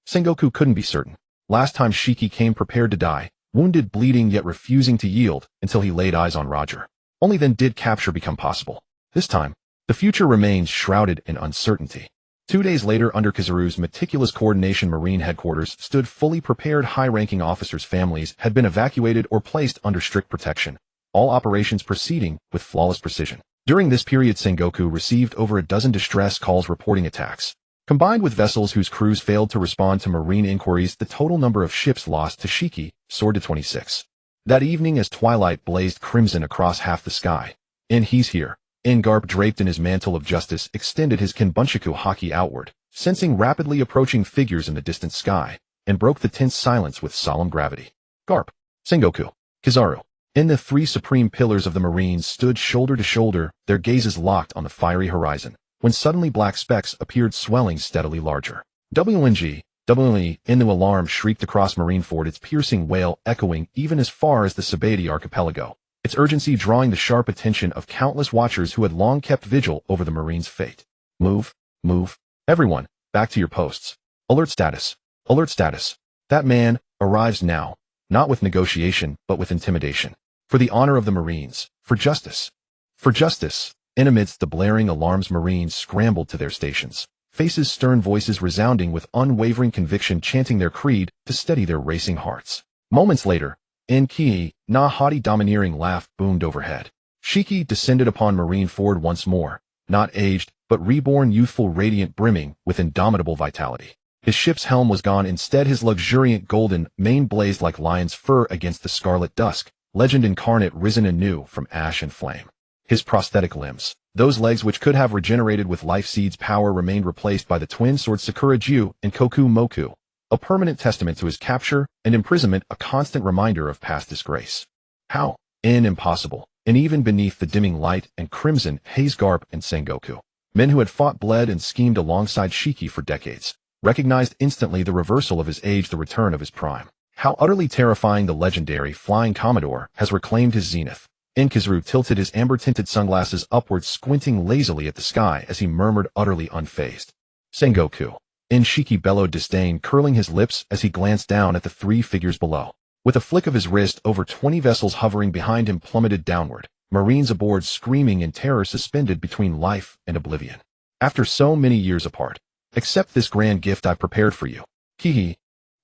Sengoku couldn't be certain. Last time Shiki came prepared to die, wounded, bleeding, yet refusing to yield until he laid eyes on Roger. Only then did capture become possible. This time, the future remains shrouded in uncertainty. 2 days later, under Kizaru's meticulous coordination, Marine headquarters stood fully prepared. High-ranking officers' families had been evacuated or placed under strict protection, all operations proceeding with flawless precision. During this period, Sengoku received over a dozen distress calls reporting attacks. Combined with vessels whose crews failed to respond to Marine inquiries, the total number of ships lost to Shiki soared to 26. That evening, as twilight blazed crimson across half the sky, he's here. Garp, draped in his mantle of justice, extended his Kenbunshiku haki outward, sensing rapidly approaching figures in the distant sky, and broke the tense silence with solemn gravity. Garp, Sengoku, Kizaru. The three supreme pillars of the Marines stood shoulder to shoulder, their gazes locked on the fiery horizon, when suddenly black specks appeared, swelling steadily larger. WNG, WNE, the alarm shrieked across Marineford, its piercing wail echoing even as far as the Sabaody archipelago, its urgency drawing the sharp attention of countless watchers who had long kept vigil over the Marines' fate. Move, move. Everyone, back to your posts. Alert status. Alert status. That man arrives now, not with negotiation, but with intimidation. For the honor of the Marines. For justice. For justice. Amidst the blaring alarms, Marines scrambled to their stations, faces stern, voices resounding with unwavering conviction, chanting their creed to steady their racing hearts. Moments later, Ki, na haughty domineering laugh boomed overhead. Shiki descended upon Marineford once more, not aged, but reborn, youthful, radiant, brimming with indomitable vitality. His ship's helm was gone. Instead, his luxuriant golden mane blazed like lion's fur against the scarlet dusk, legend incarnate, risen anew from ash and flame. His prosthetic limbs, those legs which could have regenerated with life seed's power, remained replaced by the twin swords Sakura Ju and Koku Moku, a permanent testament to his capture and imprisonment, a constant reminder of past disgrace. How? Impossible. And even beneath the dimming light and crimson haze, Garp and Sengoku, men who had fought, bled, and schemed alongside Shiki for decades, recognized instantly the reversal of his age, the return of his prime. How utterly terrifying! The legendary Flying Commodore has reclaimed his zenith. Kizaru tilted his amber-tinted sunglasses upward, squinting lazily at the sky as he murmured, utterly unfazed. Sengoku. Shiki bellowed disdain, curling his lips as he glanced down at the three figures below. With a flick of his wrist, over 20 vessels hovering behind him plummeted downward, Marines aboard screaming in terror, suspended between life and oblivion. After so many years apart, accept this grand gift I've prepared for you. Hee.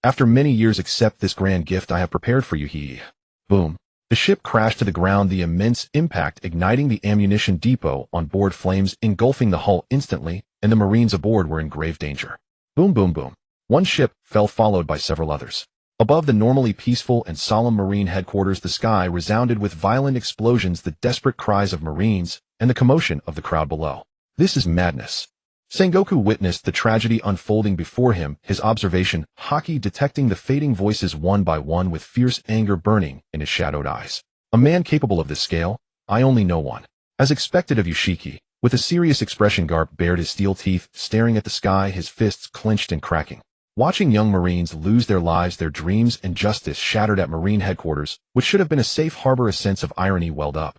After many years, accept this grand gift I have prepared for you. Hee. Boom. The ship crashed to the ground, the immense impact igniting the ammunition depot on board, flames engulfing the hull instantly, and the Marines aboard were in grave danger. Boom, boom, boom. One ship fell, followed by several others. Above the normally peaceful and solemn Marine headquarters, the sky resounded with violent explosions, the desperate cries of Marines, and the commotion of the crowd below. This is madness. Sengoku witnessed the tragedy unfolding before him, his observation haki detecting the fading voices one by one, with fierce anger burning in his shadowed eyes. A man capable of this scale? I only know one. As expected of you, Shiki. With a serious expression, Garp bared his steel teeth, staring at the sky, his fists clenched and cracking. Watching young Marines lose their lives, their dreams, and justice shattered at Marine headquarters, which should have been a safe harbor, a sense of irony welled up.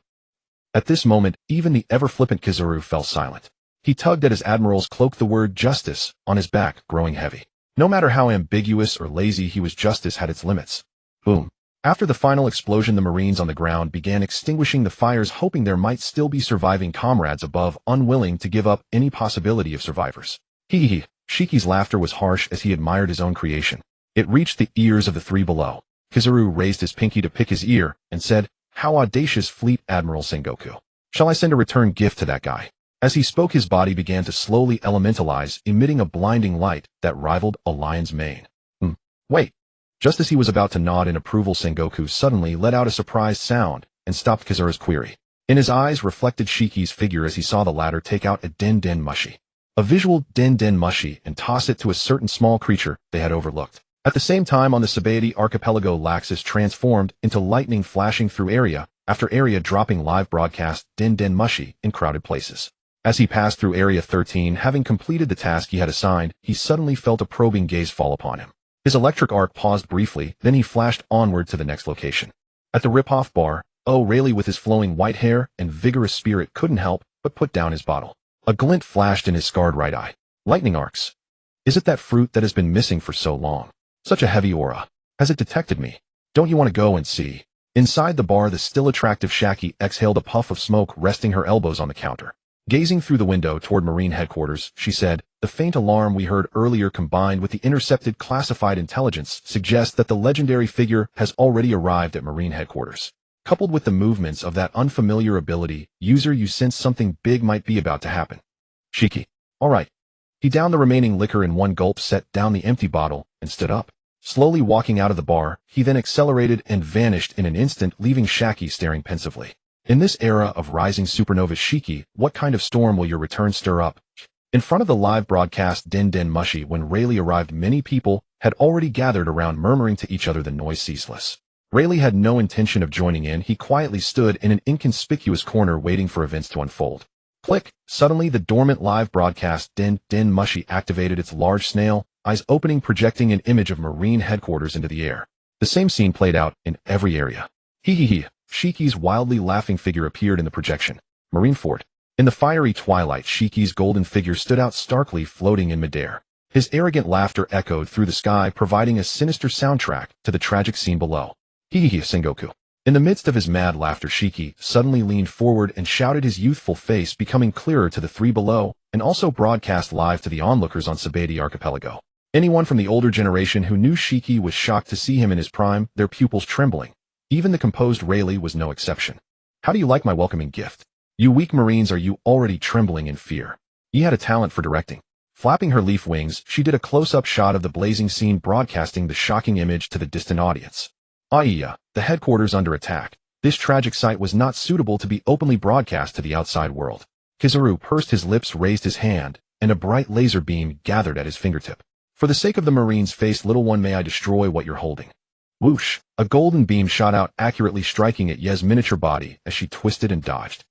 At this moment, even the ever-flippant Kizaru fell silent. He tugged at his admiral's cloak, the word justice on his back growing heavy. No matter how ambiguous or lazy he was, justice had its limits. Boom. After the final explosion, the Marines on the ground began extinguishing the fires, hoping there might still be surviving comrades above, unwilling to give up any possibility of survivors. Hee. Shiki's laughter was harsh as he admired his own creation. It reached the ears of the three below. Kizaru raised his pinky to pick his ear and said, "How audacious, Fleet Admiral Sengoku. Shall I send a return gift to that guy?" As he spoke, his body began to slowly elementalize, emitting a blinding light that rivaled a lion's mane. Wait. Just as he was about to nod in approval, Sengoku suddenly let out a surprised sound and stopped Kizaru's query. In his eyes reflected Shiki's figure as he saw the latter take out a den mushi. A visual den mushi, and toss it to a certain small creature they had overlooked. At the same time, on the Sabaody archipelago, Laxus transformed into lightning, flashing through area after area, dropping live broadcast den mushi in crowded places. As he passed through Area 13, having completed the task he had assigned, he suddenly felt a probing gaze fall upon him. His electric arc paused briefly, then he flashed onward to the next location. At the rip-off bar, Rayleigh, with his flowing white hair and vigorous spirit, couldn't help but put down his bottle. A glint flashed in his scarred right eye. Lightning arcs. Is it that fruit that has been missing for so long? Such a heavy aura. Has it detected me? Don't you want to go and see? Inside the bar, the still attractive Shaki exhaled a puff of smoke, resting her elbows on the counter. Gazing through the window toward Marine headquarters, she said, "The faint alarm we heard earlier combined with the intercepted classified intelligence suggests that the legendary figure has already arrived at Marine headquarters. Coupled with the movements of that unfamiliar ability, user, you sense something big might be about to happen." Shiki. All right. He downed the remaining liquor in one gulp, set down the empty bottle, and stood up. Slowly walking out of the bar, he then accelerated and vanished in an instant, leaving Shaki staring pensively. In this era of rising supernova, Shiki, what kind of storm will your return stir up? In front of the live broadcast Den Mushi, when Rayleigh arrived, many people had already gathered around, murmuring to each other, the noise ceaseless. Rayleigh had no intention of joining in. He quietly stood in an inconspicuous corner waiting for events to unfold. Click! Suddenly the dormant live broadcast Den Mushi activated its large snail, eyes opening, projecting an image of Marine headquarters into the air. The same scene played out in every area. Hee. Shiki's wildly laughing figure appeared in the projection. Marine Fort. In the fiery twilight, Shiki's golden figure stood out starkly, floating in midair. His arrogant laughter echoed through the sky, providing a sinister soundtrack to the tragic scene below. Hee Sengoku. In the midst of his mad laughter, Shiki suddenly leaned forward and shouted, his youthful face becoming clearer to the three below, and also broadcast live to the onlookers on Sabedi Archipelago. Anyone from the older generation who knew Shiki was shocked to see him in his prime, their pupils trembling. Even the composed Rayleigh was no exception. How do you like my welcoming gift? You weak Marines, are you already trembling in fear? He had a talent for directing. Flapping her leaf wings, she did a close-up shot of the blazing scene, broadcasting the shocking image to the distant audience. The headquarters under attack. This tragic sight was not suitable to be openly broadcast to the outside world. Kizaru pursed his lips, raised his hand, and a bright laser beam gathered at his fingertip. For the sake of the Marine's face, little one, may I destroy what you're holding? Whoosh! A golden beam shot out, accurately striking at Ye's miniature body as she twisted and dodged.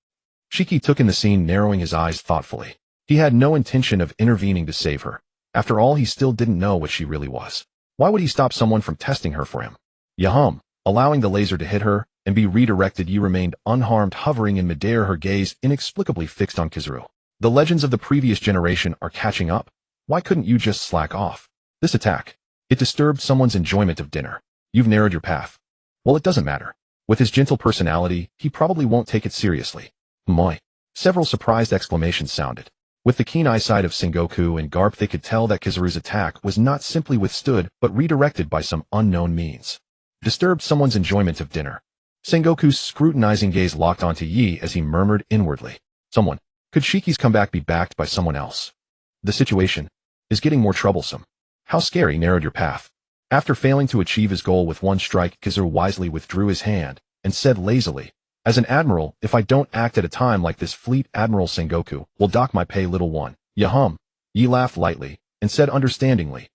Shiki took in the scene, narrowing his eyes thoughtfully. He had no intention of intervening to save her. After all, he still didn't know what she really was. Why would he stop someone from testing her for him? Yahum! Allowing the laser to hit her and be redirected, Yi remained unharmed, hovering in midair, her gaze inexplicably fixed on Kizaru. The legends of the previous generation are catching up. Why couldn't you just slack off? This attack. It disturbed someone's enjoyment of dinner. You've narrowed your path. Well, it doesn't matter. With his gentle personality, he probably won't take it seriously. Moi. Several surprised exclamations sounded. With the keen eyesight of Sengoku and Garp, they could tell that Kizaru's attack was not simply withstood, but redirected by some unknown means. Disturbed someone's enjoyment of dinner. Sengoku's scrutinizing gaze locked onto Yi as he murmured inwardly. Someone. Could Shiki's comeback be backed by someone else? The situation is getting more troublesome. How scary. Narrowed your path. After failing to achieve his goal with one strike, Kizaru wisely withdrew his hand and said lazily, "As an admiral, if I don't act at a time like this, Fleet Admiral Sengoku will dock my pay, little one." Yahum. Yi laughed lightly and said understandingly,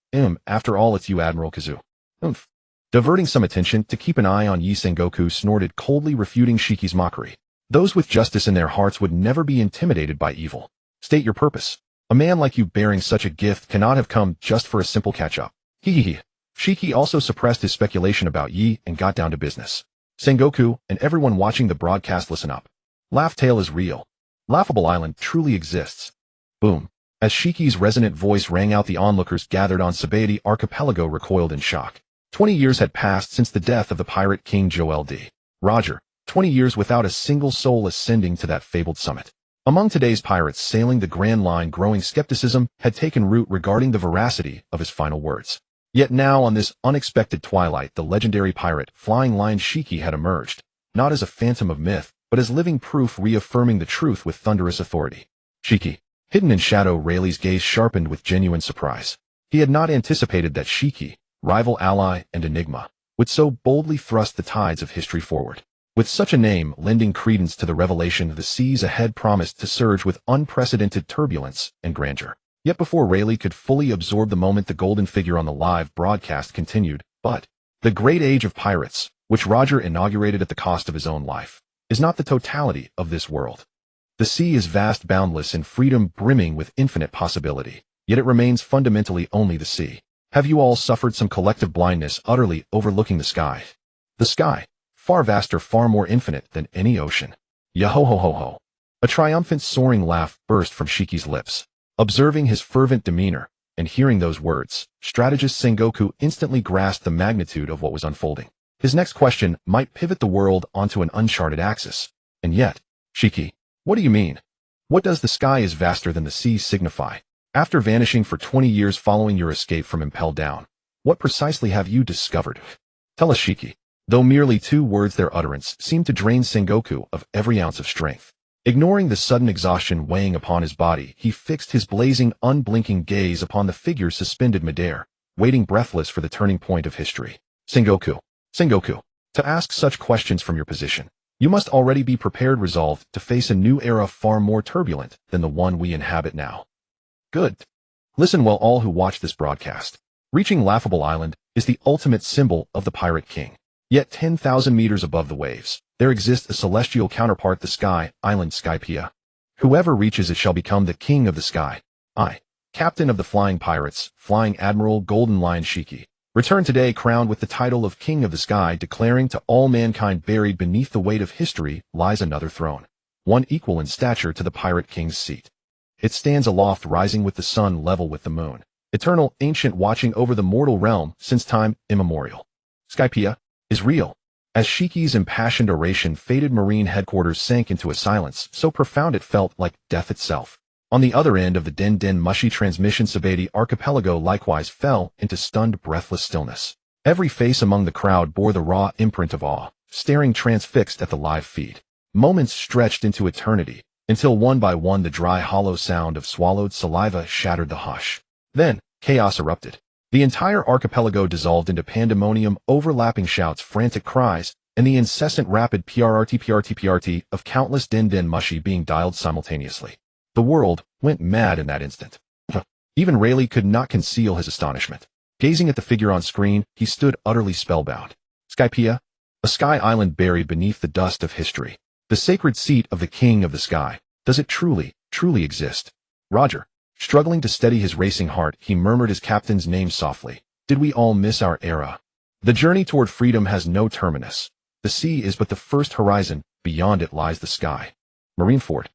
After all, it's you, Admiral Kizaru." Diverting some attention to keep an eye on Yi, Sengoku snorted coldly, refuting Shiki's mockery. Those with justice in their hearts would never be intimidated by evil. State your purpose. A man like you bearing such a gift cannot have come just for a simple catch-up. Hee. Shiki also suppressed his speculation about Yi and got down to business. Sengoku and everyone watching the broadcast, listen up. Laugh Tale is real. Laughable Island truly exists. Boom. As Shiki's resonant voice rang out, the onlookers gathered on Sabedi Archipelago recoiled in shock. 20 years had passed since the death of the pirate king Joel D. Roger. 20 years without a single soul ascending to that fabled summit. Among today's pirates sailing the Grand Line, growing skepticism had taken root regarding the veracity of his final words. Yet now, on this unexpected twilight, the legendary pirate, Flying Lion Shiki, had emerged, not as a phantom of myth, but as living proof, reaffirming the truth with thunderous authority. Shiki. Hidden in shadow, Rayleigh's gaze sharpened with genuine surprise. He had not anticipated that Shiki, rival, ally, and enigma, would so boldly thrust the tides of history forward. With such a name lending credence to the revelation, the seas ahead promised to surge with unprecedented turbulence and grandeur. Yet before Rayleigh could fully absorb the moment, the golden figure on the live broadcast continued. But the great age of pirates, which Roger inaugurated at the cost of his own life, is not the totality of this world. The sea is vast, boundless, and freedom brimming with infinite possibility, yet it remains fundamentally only the sea. Have you all suffered some collective blindness, utterly overlooking the sky? The sky, far vaster, far more infinite than any ocean. Yahohohoho. A triumphant, soaring laugh burst from Shiki's lips. Observing his fervent demeanor and hearing those words, strategist Sengoku instantly grasped the magnitude of what was unfolding. His next question might pivot the world onto an uncharted axis. And yet, Shiki, what do you mean? What does the sky is vaster than the sea signify? After vanishing for 20 years following your escape from Impel Down, what precisely have you discovered? Tell us, Shiki. Though merely 2 words, their utterance seemed to drain Sengoku of every ounce of strength. Ignoring the sudden exhaustion weighing upon his body, he fixed his blazing, unblinking gaze upon the figure suspended midair, waiting breathless for the turning point of history. Sengoku, to ask such questions from your position, you must already be prepared, resolved to face a new era far more turbulent than the one we inhabit now. Good. Listen well, all who watch this broadcast. Reaching Laughable Island is the ultimate symbol of the Pirate King. Yet 10,000 meters above the waves, there exists a celestial counterpart, the Sky Island Skypiea. Whoever reaches it shall become the king of the sky. I, captain of the flying pirates, flying admiral Golden Lion Shiki, return today crowned with the title of King of the Sky, declaring to all mankind buried beneath the weight of history lies another throne, one equal in stature to the Pirate King's seat. It stands aloft, rising with the sun, level with the moon, eternal, ancient, watching over the mortal realm since time immemorial. Skypiea is real. As Shiki's impassioned oration faded, Marine headquarters sank into a silence so profound it felt like death itself. On the other end of the Den Mushy transmission, Sabati archipelago likewise fell into stunned, breathless stillness. Every face among the crowd bore the raw imprint of awe, staring transfixed at the live feed. Moments stretched into eternity, until one by one the dry, hollow sound of swallowed saliva shattered the hush. Then, chaos erupted. The entire archipelago dissolved into pandemonium, overlapping shouts, frantic cries, and the incessant rapid PRT of countless Den Mushy being dialed simultaneously. The world went mad in that instant. Even Rayleigh could not conceal his astonishment. Gazing at the figure on screen, he stood utterly spellbound. Skypiea, a sky island buried beneath the dust of history. The sacred seat of the King of the Sky. Does it truly exist? Roger. Struggling to steady his racing heart, he murmured his captain's name softly. Did we all miss our era? The journey toward freedom has no terminus. The sea is but the first horizon, beyond it lies the sky. Marineford.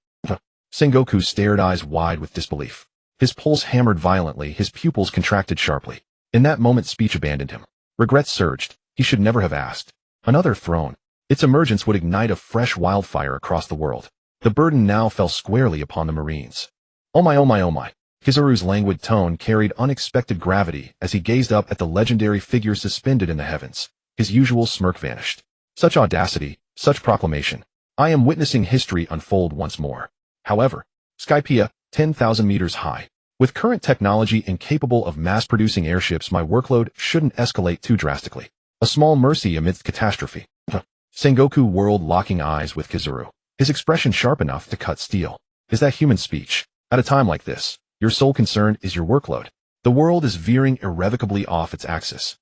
Sengoku stared, eyes wide with disbelief. His pulse hammered violently, his pupils contracted sharply. In that moment, speech abandoned him. Regret surged. He should never have asked. Another throne. Its emergence would ignite a fresh wildfire across the world. The burden now fell squarely upon the Marines. Oh my, oh my, oh my. Kizaru's languid tone carried unexpected gravity as he gazed up at the legendary figure suspended in the heavens. His usual smirk vanished. Such audacity, such proclamation. I am witnessing history unfold once more. However, Skypiea, 10,000 meters high. With current technology incapable of mass-producing airships, my workload shouldn't escalate too drastically. A small mercy amidst catastrophe. Sengoku whirled, locking eyes with Kizaru, his expression sharp enough to cut steel. Is that human speech? At a time like this, your sole concern is your workload. The world is veering irrevocably off its axis.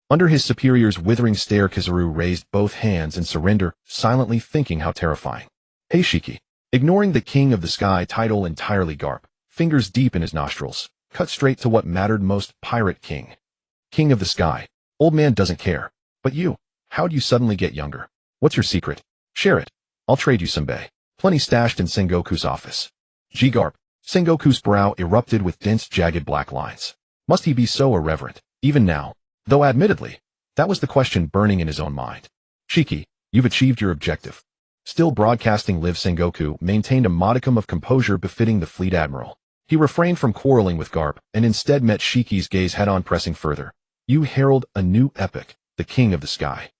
Under his superior's withering stare, Kizaru raised both hands in surrender, silently thinking how terrifying. Hey Shiki. Ignoring the King of the Sky title entirely, Garp, fingers deep in his nostrils, cut straight to what mattered most. Pirate King. King of the Sky. Old man doesn't care. But you, how'd you suddenly get younger? What's your secret? Share it. I'll trade you some bay. Plenty stashed in Sengoku's office. Garp. Sengoku's brow erupted with dense, jagged black lines. Must he be so irreverent, even now? Though admittedly, that was the question burning in his own mind. Shiki, you've achieved your objective. Still broadcasting live, Sengoku maintained a modicum of composure befitting the fleet admiral. He refrained from quarreling with Garp and instead met Shiki's gaze head-on, pressing further. You herald a new epoch, the King of the Sky.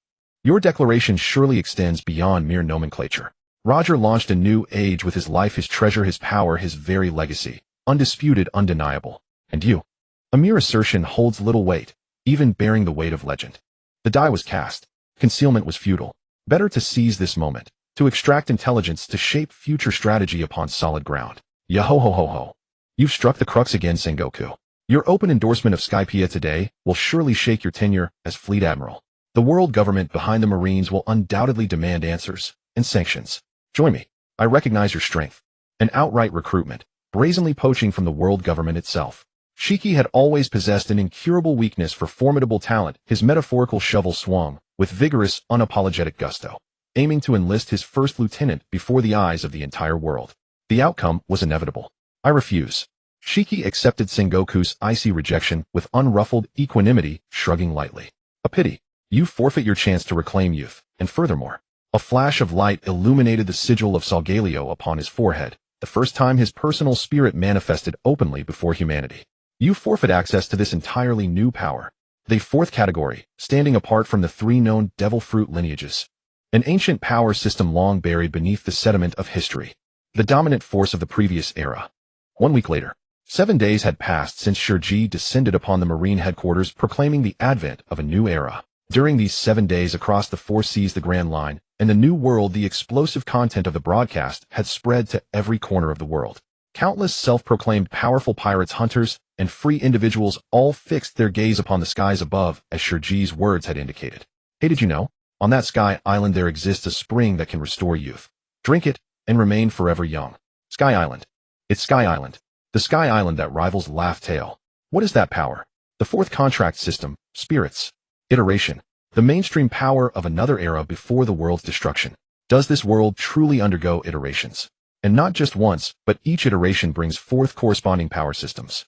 Your declaration surely extends beyond mere nomenclature. Roger launched a new age with his life, his treasure, his power, his very legacy. Undisputed, undeniable. And you? A mere assertion holds little weight, even bearing the weight of legend. The die was cast. Concealment was futile. Better to seize this moment, to extract intelligence, to shape future strategy upon solid ground. Yo-ho-ho-ho-ho. You've struck the crux again, Sengoku. Your open endorsement of Skypiea today will surely shake your tenure as Fleet Admiral. The world government behind the Marines will undoubtedly demand answers and sanctions. Join me. I recognize your strength. An outright recruitment, brazenly poaching from the world government itself. Shiki had always possessed an incurable weakness for formidable talent. His metaphorical shovel swung with vigorous, unapologetic gusto, aiming to enlist his first lieutenant before the eyes of the entire world. The outcome was inevitable. I refuse. Shiki accepted Sengoku's icy rejection with unruffled equanimity, shrugging lightly. A pity. You forfeit your chance to reclaim youth, and furthermore, a flash of light illuminated the sigil of Salgaleo upon his forehead, the first time his personal spirit manifested openly before humanity. You forfeit access to this entirely new power. The fourth category, standing apart from the three known devil fruit lineages. An ancient power system long buried beneath the sediment of history. The dominant force of the previous era. 1 week later, 7 days had passed since Shurji descended upon the Marine headquarters proclaiming the advent of a new era. During these 7 days across the four seas the Grand Line, and the New World the explosive content of the broadcast had spread to every corner of the world. Countless self-proclaimed powerful pirates, hunters, and free individuals all fixed their gaze upon the skies above as Shurji's words had indicated. Hey, did you know? On that sky island there exists a spring that can restore youth. Drink it, and remain forever young. Sky Island. It's Sky Island. The Sky Island that rivals Laugh Tale. What is that power? The fourth contract system, spirits. Iteration. The mainstream power of another era before the world's destruction. Does this world truly undergo iterations? And not just once, but each iteration brings forth corresponding power systems.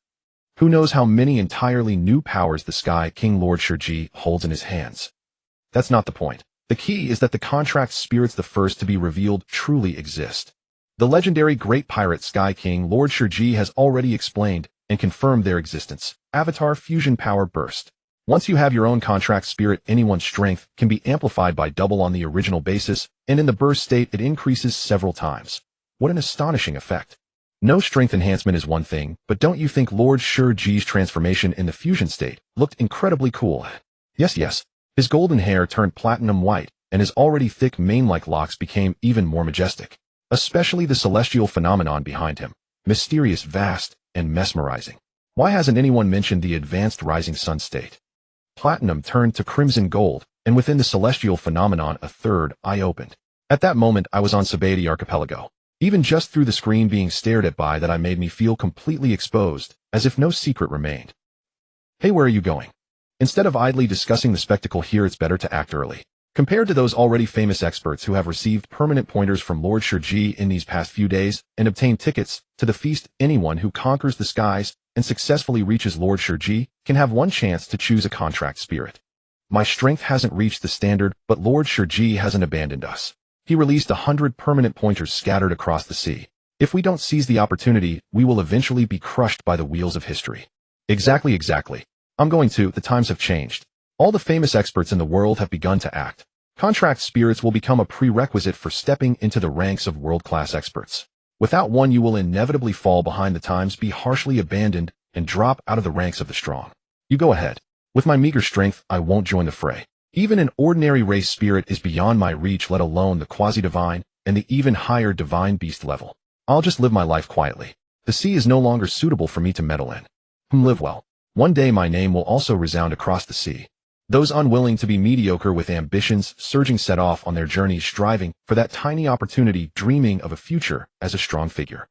Who knows how many entirely new powers the Sky King Lord Shurji holds in his hands? That's not the point. The key is that the contract spirits the first to be revealed truly exist. The legendary great pirate Sky King Lord Shurji has already explained and confirmed their existence. Avatar fusion power burst. Once you have your own contract spirit, anyone's strength can be amplified by double on the original basis, and in the burst state it increases several times. What an astonishing effect. No strength enhancement is one thing, but don't you think Lord Shurji's transformation in the fusion state looked incredibly cool? Yes. His golden hair turned platinum white, and his already thick mane-like locks became even more majestic. Especially the celestial phenomenon behind him. Mysterious, vast, and mesmerizing. Why hasn't anyone mentioned the advanced rising sun state? Platinum turned to crimson gold, and within the celestial phenomenon a third eye opened. At that moment I was on Sabaody Archipelago. Even just through the screen being stared at by that I made me feel completely exposed, as if no secret remained. Hey, where are you going? Instead of idly discussing the spectacle here, it's better to act early. Compared to those already famous experts who have received permanent pointers from Lord Shurji in these past few days and obtained tickets to the feast, anyone who conquers the skies and successfully reaches Lord Shurji can have one chance to choose a contract spirit. My strength hasn't reached the standard, but Lord Shurji hasn't abandoned us. He released 100 permanent pointers scattered across the sea. If we don't seize the opportunity, we will eventually be crushed by the wheels of history. Exactly. I'm going to. The times have changed. All the famous experts in the world have begun to act. Contract spirits will become a prerequisite for stepping into the ranks of world-class experts. Without one, you will inevitably fall behind the times, be harshly abandoned, and drop out of the ranks of the strong. You go ahead. With my meager strength, I won't join the fray. Even an ordinary race spirit is beyond my reach, let alone the quasi-divine and the even higher divine beast level. I'll just live my life quietly. The sea is no longer suitable for me to meddle in. Live well. One day my name will also resound across the sea. Those unwilling to be mediocre with ambitions surging set off on their journeys, striving for that tiny opportunity, dreaming of a future as a strong figure.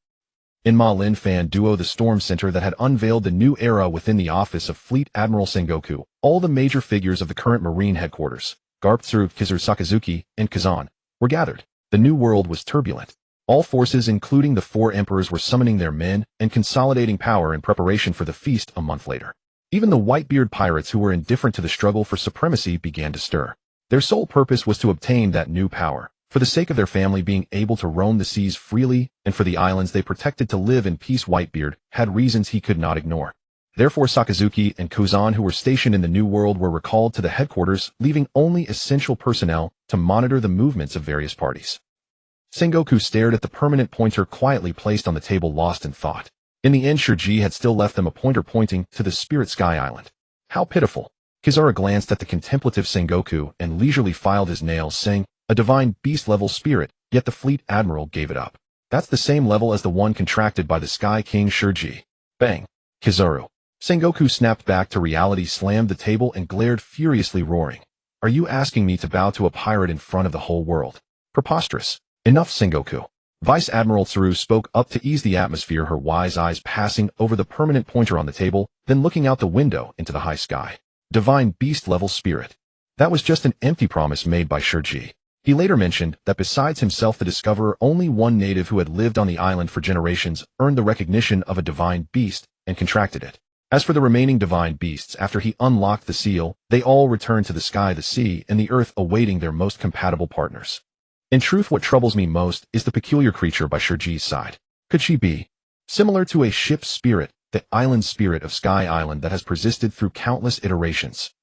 In Ma Lin Fan Duo, the Storm Center that had unveiled the new era within the office of Fleet Admiral Sengoku, all the major figures of the current Marine headquarters, Garp Tsuru, Kizur Sakazuki, and Kazan, were gathered. The new world was turbulent. All forces, including the four emperors, were summoning their men and consolidating power in preparation for the feast a month later. Even the Whitebeard pirates who were indifferent to the struggle for supremacy began to stir. Their sole purpose was to obtain that new power, for the sake of their family being able to roam the seas freely, and for the islands they protected to live in peace. Whitebeard had reasons he could not ignore. Therefore Sakazuki and Kuzan, who were stationed in the New World, were recalled to the headquarters, leaving only essential personnel to monitor the movements of various parties. Sengoku stared at the permanent pointer quietly placed on the table, lost in thought. In the end, Shurji had still left them a pointer pointing to the Spirit Sky Island. How pitiful. Kizura glanced at the contemplative Sengoku and leisurely filed his nails, saying, a divine beast-level spirit, yet the Fleet Admiral gave it up. That's the same level as the one contracted by the Sky King Shurji. Bang. Kizuru. Sengoku snapped back to reality, slammed the table, and glared furiously, roaring. Are you asking me to bow to a pirate in front of the whole world? Preposterous. Enough, Sengoku. Vice Admiral Tsuru spoke up to ease the atmosphere, her wise eyes passing over the permanent pointer on the table, then looking out the window into the high sky. Divine beast-level spirit. That was just an empty promise made by Shurji. He later mentioned that besides himself, the discoverer, only one native who had lived on the island for generations earned the recognition of a divine beast and contracted it. As for the remaining divine beasts, after he unlocked the seal, they all returned to the sky, the sea, and the earth, awaiting their most compatible partners. In truth, what troubles me most is the peculiar creature by Shurji's side. Could she be similar to a ship's spirit, the island spirit of Sky Island that has persisted through countless iterations?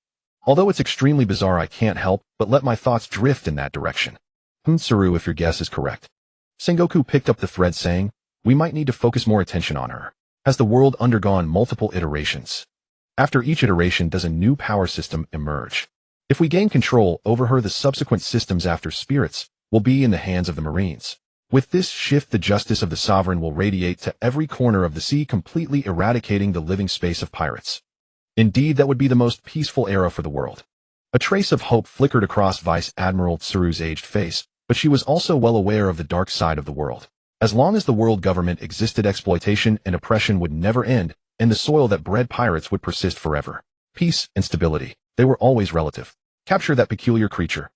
Although it's extremely bizarre, I can't help but let my thoughts drift in that direction. Tsuru, if your guess is correct. Sengoku picked up the thread, saying, we might need to focus more attention on her. Has the world undergone multiple iterations? After each iteration, does a new power system emerge? If we gain control over her, the subsequent systems after spirits will be in the hands of the Marines. With this shift, the justice of the sovereign will radiate to every corner of the sea, completely eradicating the living space of pirates. Indeed, that would be the most peaceful era for the world. A trace of hope flickered across Vice Admiral Tsuru's aged face, but she was also well aware of the dark side of the world. As long as the world government existed, exploitation and oppression would never end, and the soil that bred pirates would persist forever. Peace and stability, they were always relative. Capture that peculiar creature.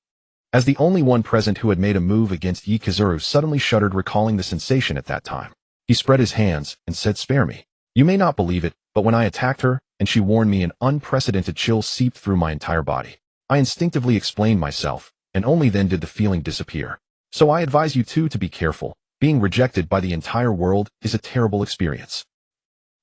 As the only one present who had made a move against Yi, Kizuru suddenly shuddered, recalling the sensation at that time. He spread his hands and said, spare me. You may not believe it, but when I attacked her, and she warned me, an unprecedented chill seeped through my entire body. I instinctively explained myself, and only then did the feeling disappear. So I advise you two to be careful. Being rejected by the entire world is a terrible experience.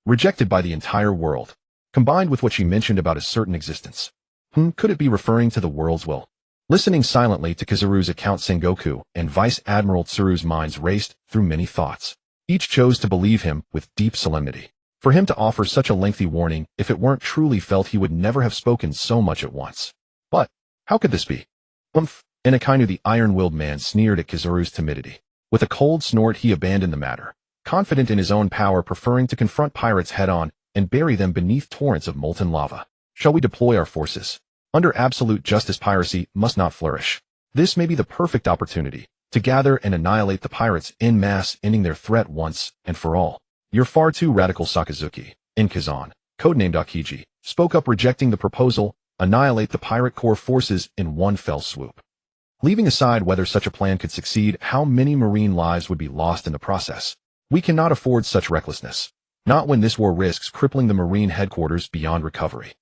Rejected by the entire world, combined with what she mentioned about a certain existence. Could it be referring to the world's will? Listening silently to Kizuru's account, Sengoku and Vice Admiral Tsuru's minds raced through many thoughts. Each chose to believe him with deep solemnity. For him to offer such a lengthy warning, if it weren't truly felt, he would never have spoken so much at once. But how could this be? And Akainu, the iron-willed man, sneered at Kizuru's timidity. With a cold snort, he abandoned the matter, confident in his own power, preferring to confront pirates head-on and bury them beneath torrents of molten lava. Shall we deploy our forces? Under absolute justice, piracy must not flourish. This may be the perfect opportunity to gather and annihilate the pirates en masse, ending their threat once and for all. You're far too radical, Sakazuki. In Kazan, codenamed Akiji, spoke up, rejecting the proposal. Annihilate the pirate core forces in one fell swoop. Leaving aside whether such a plan could succeed, how many marine lives would be lost in the process? We cannot afford such recklessness. Not when this war risks crippling the marine headquarters beyond recovery.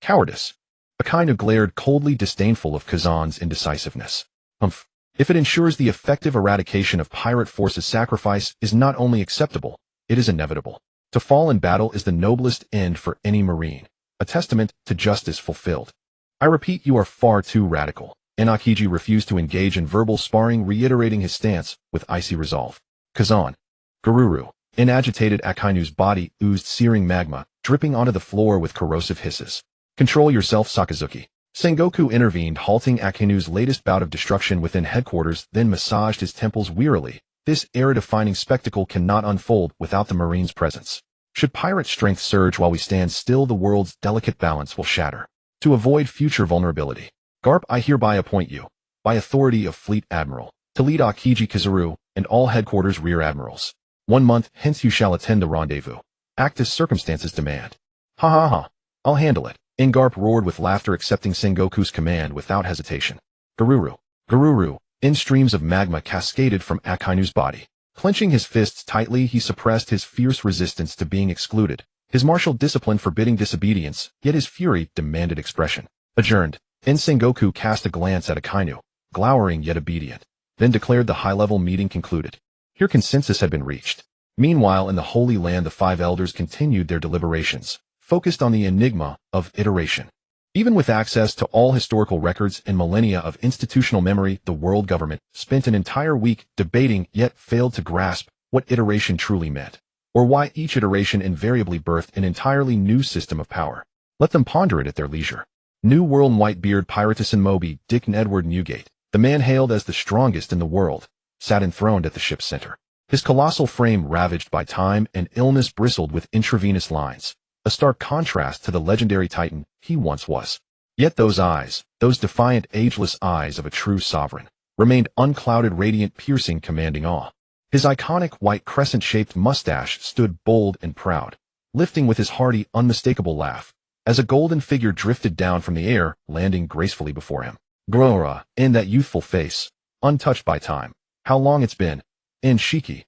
Cowardice. Akainu glared coldly, disdainful of Kazan's indecisiveness. If it ensures the effective eradication of pirate forces, sacrifice is not only acceptable, it is inevitable. To fall in battle is the noblest end for any marine, a testament to justice fulfilled. I repeat, you are far too radical. And Akiji refused to engage in verbal sparring, reiterating his stance with icy resolve. Kazan. Garuru. In agitated, Akainu's body oozed searing magma, dripping onto the floor with corrosive hisses. Control yourself, Sakazuki. Sengoku intervened, halting Akainu's latest bout of destruction within headquarters, then massaged his temples wearily. This era-defining spectacle cannot unfold without the Marines' presence. Should pirate strength surge while we stand still, the world's delicate balance will shatter. To avoid future vulnerability, Garp, I hereby appoint you, by authority of Fleet Admiral, to lead Akiji, Kizuru, and all headquarters rear admirals. 1 month hence you shall attend the rendezvous. Act as circumstances demand. Ha ha ha, I'll handle it. Garp roared with laughter, accepting Sengoku's command without hesitation. Garuru. Garuru. In streams of magma cascaded from Akainu's body. Clenching his fists tightly, he suppressed his fierce resistance to being excluded, his martial discipline forbidding disobedience, yet his fury demanded expression. Adjourned. Sengoku cast a glance at Akainu, glowering yet obedient, then declared the high-level meeting concluded. Here consensus had been reached. Meanwhile, in the Holy Land, the 5 elders continued their deliberations, focused on the enigma of iteration. Even with access to all historical records and millennia of institutional memory, the world government spent an entire week debating, yet failed to grasp what iteration truly meant, or why each iteration invariably birthed an entirely new system of power. Let them ponder it at their leisure. New World Whitebeard Piratus and Moby Dick Edward Newgate, the man hailed as the strongest in the world, sat enthroned at the ship's center. His colossal frame, ravaged by time and illness, bristled with intravenous lines, a stark contrast to the legendary titan he once was. Yet those eyes, those defiant, ageless eyes of a true sovereign, remained unclouded, radiant, piercing, commanding awe. His iconic white crescent-shaped mustache stood bold and proud, lifting with his hearty, unmistakable laugh, as a golden figure drifted down from the air, landing gracefully before him. Grora, in that youthful face, untouched by time. How long it's been. And Shiki.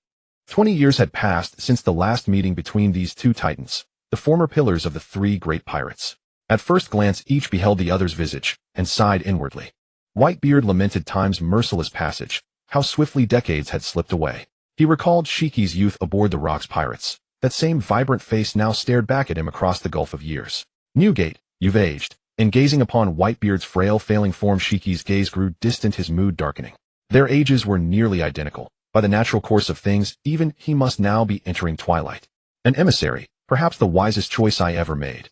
20 years had passed since the last meeting between these two titans. the former pillars of the three great pirates. At first glance each beheld the other's visage, and sighed inwardly. Whitebeard lamented time's merciless passage, how swiftly decades had slipped away. He recalled Shiki's youth aboard the Rock's pirates. That same vibrant face now stared back at him across the gulf of years. Newgate, you've aged. In gazing upon Whitebeard's frail, failing form, Shiki's gaze grew distant, his mood darkening. Their ages were nearly identical. By the natural course of things, even he must now be entering twilight. An emissary, perhaps the wisest choice I ever made.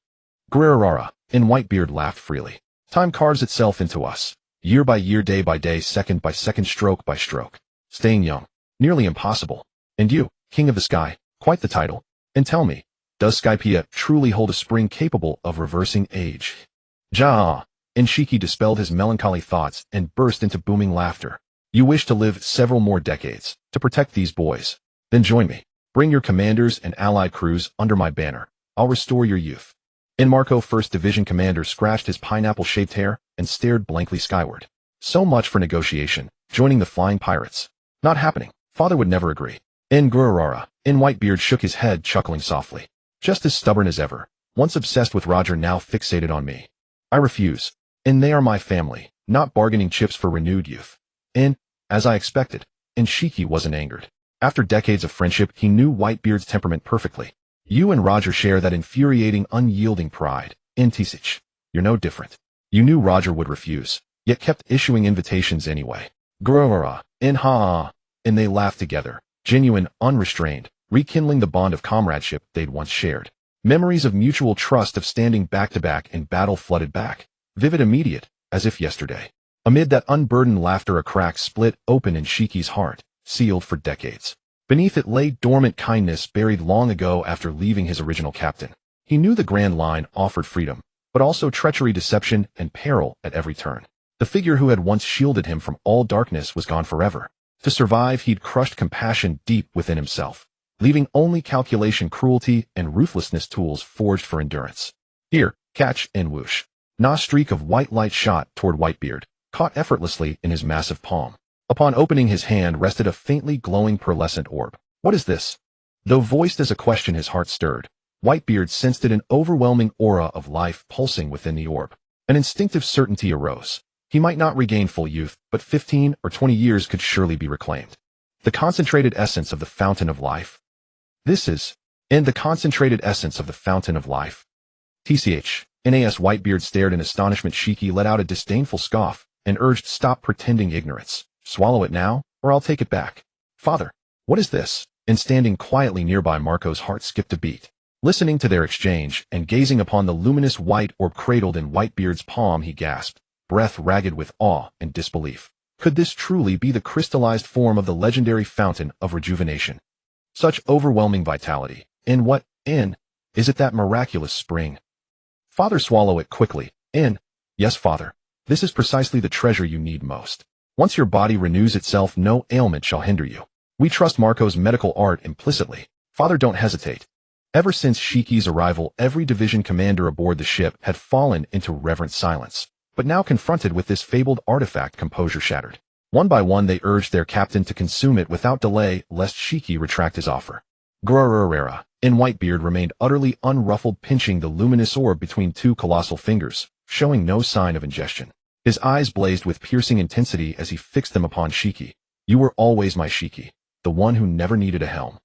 Grrrrara, and Whitebeard laughed freely. Time carves itself into us. Year by year, day by day, second by second, stroke by stroke. Staying young. Nearly impossible. And you, King of the Sky, quite the title. And tell me, does Skypiea truly hold a spring capable of reversing age? Ja! And Shiki dispelled his melancholy thoughts and burst into booming laughter. You wish to live several more decades, to protect these boys. Then join me. Bring your commanders and allied crews under my banner. I'll restore your youth. And Marco, 1st Division Commander, scratched his pineapple-shaped hair and stared blankly skyward. So much for negotiation, joining the flying pirates. Not happening. Father would never agree. Grrrrara. Whitebeard shook his head, chuckling softly. Just as stubborn as ever. Once obsessed with Roger, now fixated on me. I refuse. And they are my family, not bargaining chips for renewed youth. As I expected, Shiki wasn't angered. After decades of friendship, he knew Whitebeard's temperament perfectly. You and Roger share that infuriating, unyielding pride. Tisich, you're no different. You knew Roger would refuse, yet kept issuing invitations anyway. Grrrrara, and they laughed together, genuine, unrestrained, rekindling the bond of comradeship they'd once shared. Memories of mutual trust, of standing back to back in battle, flooded back, vivid, immediate, as if yesterday. Amid that unburdened laughter, a crack split open in Shiki's heart, sealed for decades. Beneath it lay dormant kindness buried long ago after leaving his original captain. He knew the Grand Line offered freedom, but also treachery, deception, and peril at every turn. The figure who had once shielded him from all darkness was gone forever. To survive, he'd crushed compassion deep within himself, leaving only calculation, cruelty, and ruthlessness, tools forged for endurance. Here, catch, and whoosh. A streak of white light shot toward Whitebeard, caught effortlessly in his massive palm. Upon opening his hand rested a faintly glowing pearlescent orb. What is this? Though voiced as a question, his heart stirred. Whitebeard sensed it, an overwhelming aura of life pulsing within the orb. An instinctive certainty arose. He might not regain full youth, but 15 or 20 years could surely be reclaimed. The concentrated essence of the fountain of life. This is, and the concentrated essence of the fountain of life. Nas Whitebeard stared in astonishment. Shiki let out a disdainful scoff and urged, stop pretending ignorance. Swallow it now, or I'll take it back. Father, what is this? And standing quietly nearby, Marco's heart skipped a beat. Listening to their exchange and gazing upon the luminous white orb cradled in Whitebeard's palm, he gasped, breath ragged with awe and disbelief. Could this truly be the crystallized form of the legendary fountain of rejuvenation? Such overwhelming vitality. And what, is it that miraculous spring? Father, swallow it quickly. Yes, Father. This is precisely the treasure you need most. Once your body renews itself, no ailment shall hinder you. We trust Marco's medical art implicitly. Father, don't hesitate. Ever since Shiki's arrival, every division commander aboard the ship had fallen into reverent silence. But now, confronted with this fabled artifact, composure shattered. One by one they urged their captain to consume it without delay, lest Shiki retract his offer. Grrrrara, Whitebeard remained utterly unruffled, pinching the luminous orb between two colossal fingers, showing no sign of ingestion. His eyes blazed with piercing intensity as he fixed them upon Shiki. You were always my Shiki, the one who never needed a helm.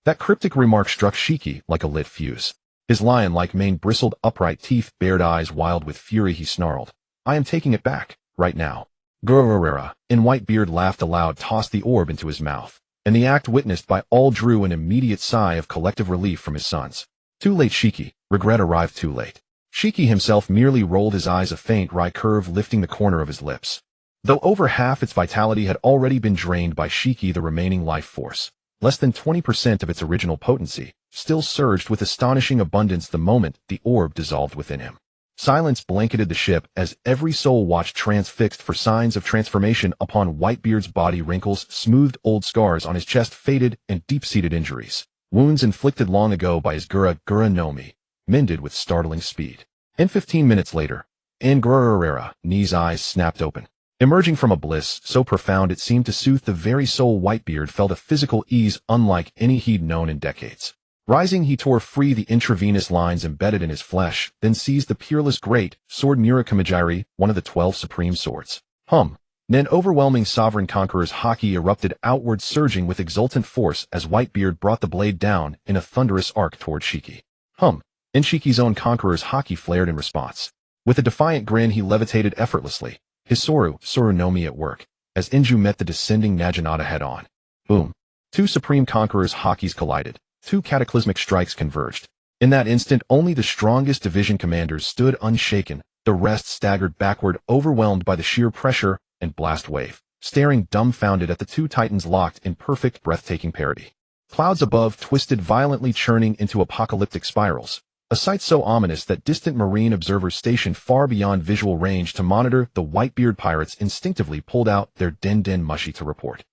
That cryptic remark struck Shiki like a lit fuse. His lion-like mane bristled, upright teeth bared, eyes wild with fury. He snarled, I am taking it back, right now. Grrrrara, Whitebeard laughed aloud, tossed the orb into his mouth, and the act witnessed by all drew an immediate sigh of collective relief from his sons. Too late, Shiki. Regret arrived too late. Shiki himself merely rolled his eyes, a faint wry curve lifting the corner of his lips. Though over half its vitality had already been drained by Shiki, the remaining life force, less than 20% of its original potency, still surged with astonishing abundance the moment the orb dissolved within him. Silence blanketed the ship as every soul watched, transfixed for signs of transformation upon Whitebeard's body. Wrinkles smoothed, old scars on his chest faded, and deep-seated injuries, wounds inflicted long ago by his Gura no Mi, mended with startling speed. And 15 minutes later, Grrrrara's eyes snapped open. Emerging from a bliss so profound it seemed to soothe the very soul, Whitebeard felt a physical ease unlike any he'd known in decades. Rising, he tore free the intravenous lines embedded in his flesh, then seized the peerless great sword Murakamajiri, one of the 12 supreme swords. An overwhelming sovereign conqueror's haki erupted outward, surging with exultant force as Whitebeard brought the blade down in a thunderous arc toward Shiki. And Shiki's own conqueror's haki flared in response. With a defiant grin, he levitated effortlessly, his Soru no Mi at work, as Inju met the descending Naginata head-on. Boom. Two supreme conquerors' hakis collided. Two cataclysmic strikes converged. In that instant, only the strongest division commanders stood unshaken. The rest staggered backward, overwhelmed by the sheer pressure and blast wave, staring dumbfounded at the two titans locked in perfect, breathtaking parity. Clouds above twisted violently, churning into apocalyptic spirals, a sight so ominous that distant marine observers stationed far beyond visual range to monitor the Whitebeard pirates instinctively pulled out their den mushi to report.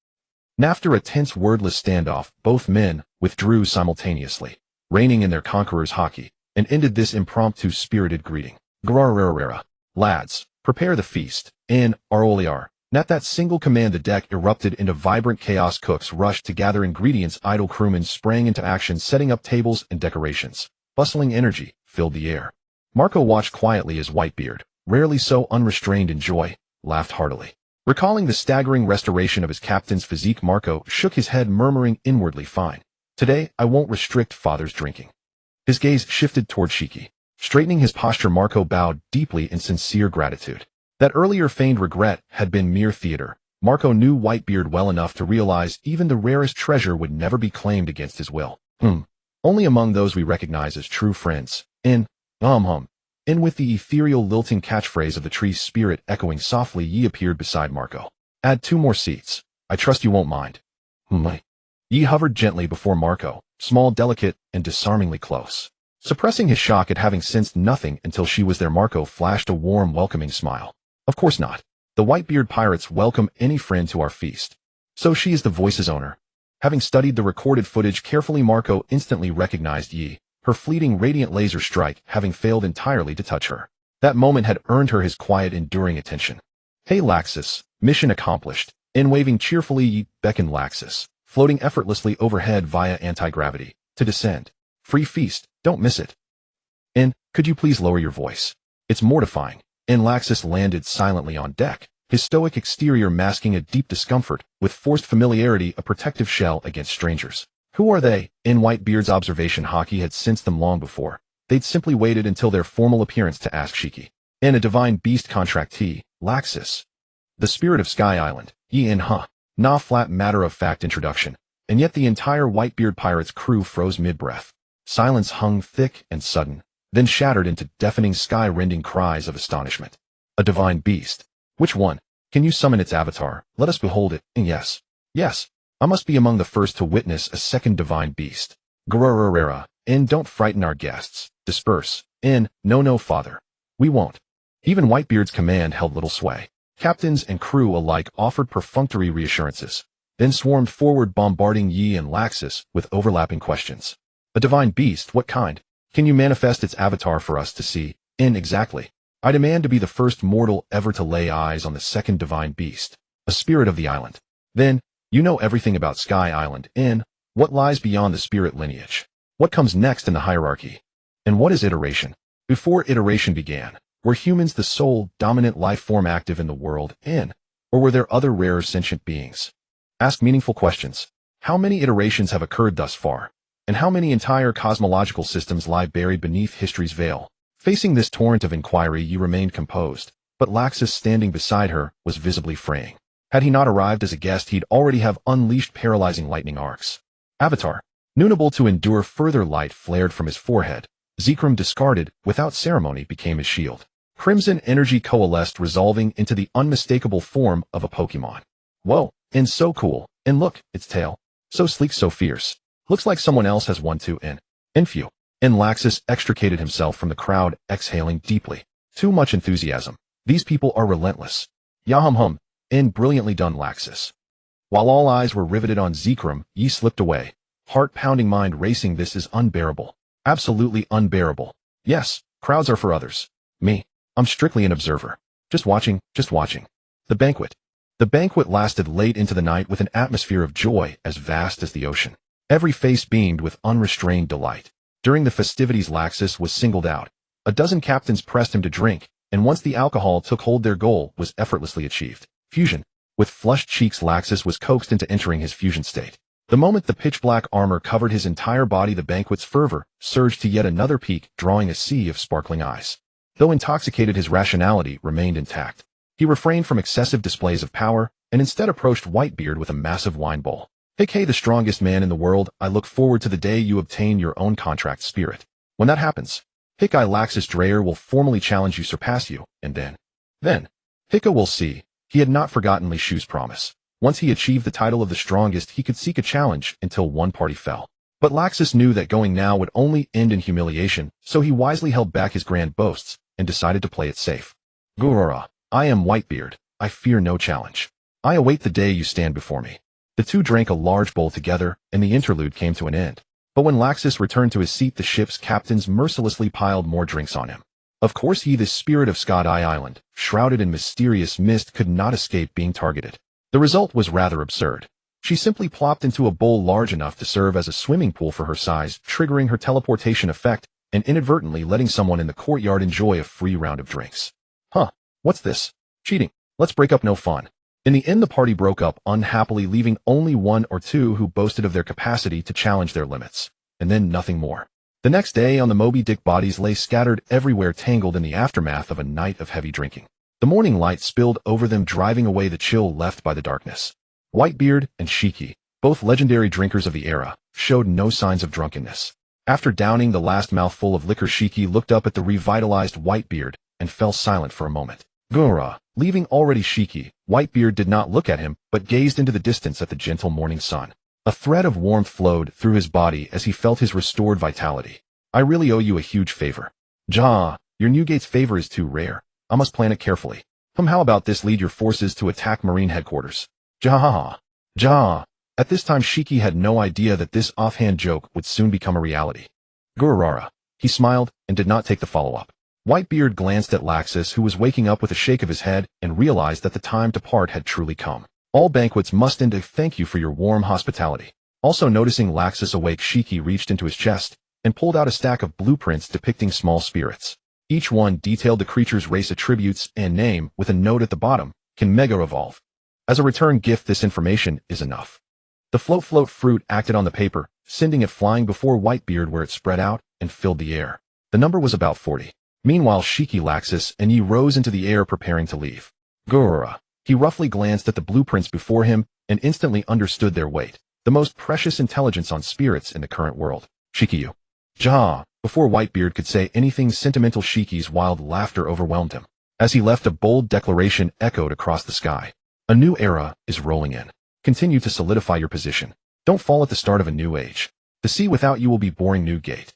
And after a tense, wordless standoff, both men withdrew simultaneously, reining in their conqueror's haki, and ended this impromptu spirited greeting. Grararara. Lads, prepare the feast. In Aroliar. And at that single command, the deck erupted into vibrant chaos. Cooks rushed to gather ingredients. Idle crewmen sprang into action, setting up tables and decorations. Bustling energy filled the air. Marco watched quietly as Whitebeard, rarely so unrestrained in joy, laughed heartily. Recalling the staggering restoration of his captain's physique, Marco shook his head, murmuring inwardly, "Fine. Today, I won't restrict father's drinking." His gaze shifted toward Shiki. Straightening his posture, Marco bowed deeply in sincere gratitude. That earlier feigned regret had been mere theater. Marco knew Whitebeard well enough to realize even the rarest treasure would never be claimed against his will. Only among those we recognize as true friends. In with the ethereal, lilting catchphrase of the tree's spirit echoing softly, Yi appeared beside Marco. "Add 2 more seats. I trust you won't mind." Yi hovered gently before Marco, small, delicate, and disarmingly close. Suppressing his shock at having sensed nothing until she was there, Marco flashed a warm, welcoming smile. "Of course not. The Whitebeard pirates welcome any friend to our feast. So she is the voice's owner." Having studied the recorded footage carefully, Marco instantly recognized Yi, her fleeting radiant laser strike having failed entirely to touch her. That moment had earned her his quiet, enduring attention. "Hey Laxus, mission accomplished." In waving cheerfully, Yi beckoned Laxus, floating effortlessly overhead via anti-gravity, to descend. "Free feast, don't miss it." "And could you please lower your voice? It's mortifying." And Laxus landed silently on deck, his stoic exterior masking a deep discomfort, with forced familiarity a protective shell against strangers. Who are they? In Whitebeard's observation, haki had sensed them long before. They'd simply waited until their formal appearance to ask Shiki. In a divine beast contractee, Laxus. The spirit of Sky Island. Na flat matter-of-fact introduction. And yet the entire Whitebeard pirates crew froze mid-breath. Silence hung thick and sudden, then shattered into deafening, sky-rending cries of astonishment. "A divine beast? Which one? Can you summon its avatar? Let us behold it." And yes, I must be among the first to witness a second divine beast. Grararara. And don't frighten our guests. Disperse. No, father. We won't. Even Whitebeard's command held little sway. Captains and crew alike offered perfunctory reassurances, then swarmed forward, bombarding Yi and Laxus with overlapping questions. "A divine beast? What kind? Can you manifest its avatar for us to see?" Exactly. I demand to be the first mortal ever to lay eyes on the second divine beast, a spirit of the island. Then, you know everything about Sky Island. What lies beyond the spirit lineage? What comes next in the hierarchy? And what is iteration? Before iteration began, were humans the sole, dominant life form active in the world? Or were there other rarer sentient beings? Ask meaningful questions. How many iterations have occurred thus far? And how many entire cosmological systems lie buried beneath history's veil? Facing this torrent of inquiry, Yi remained composed, but Laxus, standing beside her, was visibly fraying. Had he not arrived as a guest, he'd already have unleashed paralyzing lightning arcs. Avatar. Unable to endure further, light flared from his forehead. Zekrom, discarded without ceremony, became his shield. Crimson energy coalesced, resolving into the unmistakable form of a Pokemon. Whoa, and so cool. And look, its tail. So sleek, so fierce. Looks like someone else has one too. Phew. And Laxus extricated himself from the crowd, exhaling deeply. Too much enthusiasm. These people are relentless. Yahum. And brilliantly done, Laxus. While all eyes were riveted on Zekrom, Yi slipped away. Heart pounding, mind racing. This is unbearable. Absolutely unbearable. Yes, crowds are for others. Me. I'm strictly an observer. Just watching. The banquet. The banquet lasted late into the night with an atmosphere of joy as vast as the ocean. Every face beamed with unrestrained delight. During the festivities, Laxus was singled out. A dozen captains pressed him to drink, and once the alcohol took hold, their goal was effortlessly achieved. Fusion. With flushed cheeks, Laxus was coaxed into entering his fusion state. The moment the pitch-black armor covered his entire body, the banquet's fervor surged to yet another peak, drawing a sea of sparkling eyes. Though intoxicated, his rationality remained intact. He refrained from excessive displays of power, and instead approached Whitebeard with a massive wine bowl. "Hey, the strongest man in the world, I look forward to the day you obtain your own contract spirit. When that happens, Laxus Dreyer will formally challenge you, surpass you, and then, Hika will see." He had not forgotten Li Shu's promise. Once he achieved the title of the strongest, he could seek a challenge until one party fell. But Laxus knew that going now would only end in humiliation, so he wisely held back his grand boasts and decided to play it safe. "Gurura, I am Whitebeard. I fear no challenge. I await the day you stand before me." The two drank a large bowl together, and the interlude came to an end. But when Laxus returned to his seat, the ship's captains mercilessly piled more drinks on him. Of course, he, the spirit of Scott Island, shrouded in mysterious mist, could not escape being targeted. The result was rather absurd. She simply plopped into a bowl large enough to serve as a swimming pool for her size, triggering her teleportation effect and inadvertently letting someone in the courtyard enjoy a free round of drinks. "Huh, what's this? Cheating. Let's break up, no fun." In the end, the party broke up unhappily, leaving only one or two who boasted of their capacity to challenge their limits. And then nothing more. The next day, on the Moby Dick, bodies lay scattered everywhere, tangled in the aftermath of a night of heavy drinking. The morning light spilled over them, driving away the chill left by the darkness. Whitebeard and Shiki, both legendary drinkers of the era, showed no signs of drunkenness. After downing the last mouthful of liquor, Shiki looked up at the revitalized Whitebeard and fell silent for a moment. Gura, leaving already Shiki, Whitebeard did not look at him, but gazed into the distance at the gentle morning sun. A thread of warmth flowed through his body as he felt his restored vitality. "I really owe you a huge favor. Ja, your Newgate's favor is too rare. I must plan it carefully. How about this? Lead your forces to attack Marine headquarters." Ja. At this time, Shiki had no idea that this offhand joke would soon become a reality. "Gururara." He smiled and did not take the follow-up. Whitebeard glanced at Laxus, who was waking up with a shake of his head, and realized that the time to part had truly come. "All banquets must end. Thank you for your warm hospitality." Also noticing Laxus awake, Shiki reached into his chest and pulled out a stack of blueprints depicting small spirits. Each one detailed the creature's race, attributes, and name, with a note at the bottom: "Can mega evolve." As a return gift, this information is enough. The float fruit acted on the paper, sending it flying before Whitebeard, where it spread out and filled the air. The number was about 40. Meanwhile, Shiki, Laxus, and Yi rose into the air, preparing to leave. Gurura. He roughly glanced at the blueprints before him and instantly understood their weight. The most precious intelligence on spirits in the current world. "Shikiyu." Ja. Before Whitebeard could say anything sentimental, Shiki's wild laughter overwhelmed him. As he left, a bold declaration echoed across the sky. "A new era is rolling in. Continue to solidify your position. Don't fall at the start of a new age. The sea without you will be boring. Newgate."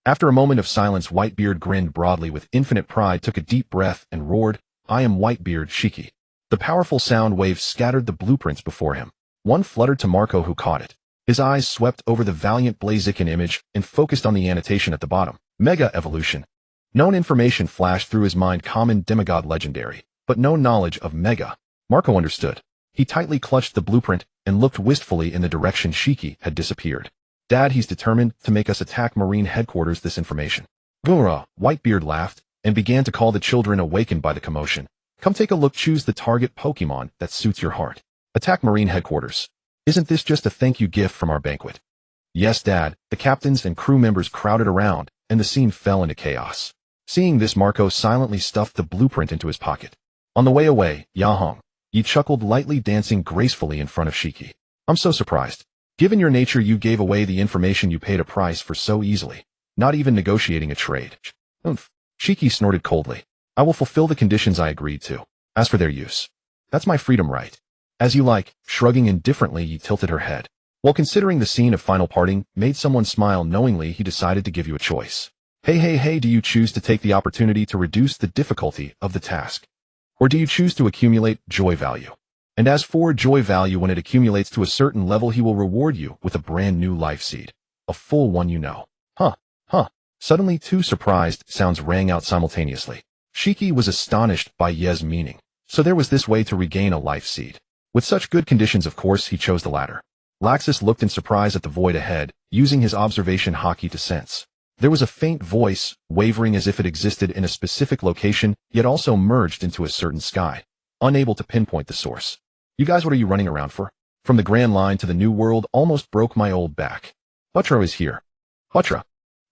After a moment of silence, Whitebeard grinned broadly with infinite pride, took a deep breath, and roared, "I am Whitebeard, Shiki." The powerful sound waves scattered the blueprints before him. One fluttered to Marco, who caught it. His eyes swept over the valiant Blaziken image and focused on the annotation at the bottom. "Mega evolution." Known information flashed through his mind: common, demigod, legendary. But no knowledge of mega. Marco understood. He tightly clutched the blueprint and looked wistfully in the direction Shiki had disappeared. "Dad, he's determined to make us attack Marine headquarters. This information." Gura. Whitebeard laughed and began to call the children, awakened by the commotion. "Come take a look. Choose the target Pokemon that suits your heart. Attack Marine headquarters. Isn't this just a thank you gift from our banquet?" "Yes, Dad." The captains and crew members crowded around, and the scene fell into chaos. Seeing this, Marco silently stuffed the blueprint into his pocket. On the way away, Yahong. Yi chuckled lightly, dancing gracefully in front of Shiki. "I'm so surprised. Given your nature, you gave away the information you paid a price for so easily, not even negotiating a trade." "Oomph." Shiki snorted coldly. "I will fulfill the conditions I agreed to. As for their use, that's my freedom, right?" "As you like." Shrugging indifferently, Yi tilted her head. While considering the scene of final parting made someone smile knowingly, he decided to give you a choice. Hey, do you choose to take the opportunity to reduce the difficulty of the task? Or do you choose to accumulate joy value? And as for joy value, when it accumulates to a certain level, he will reward you with a brand new life seed. A full one, you know. Huh. Suddenly, two surprised sounds rang out simultaneously. Shiki was astonished by Ye's meaning. So there was this way to regain a life seed. With such good conditions, of course, he chose the latter. Laxus looked in surprise at the void ahead, using his observation hockey to sense. There was a faint voice, wavering as if it existed in a specific location, yet also merged into a certain sky. Unable to pinpoint the source. You guys, what are you running around for? From the Grand Line to the New World almost broke my old back. Butro is here. Butro.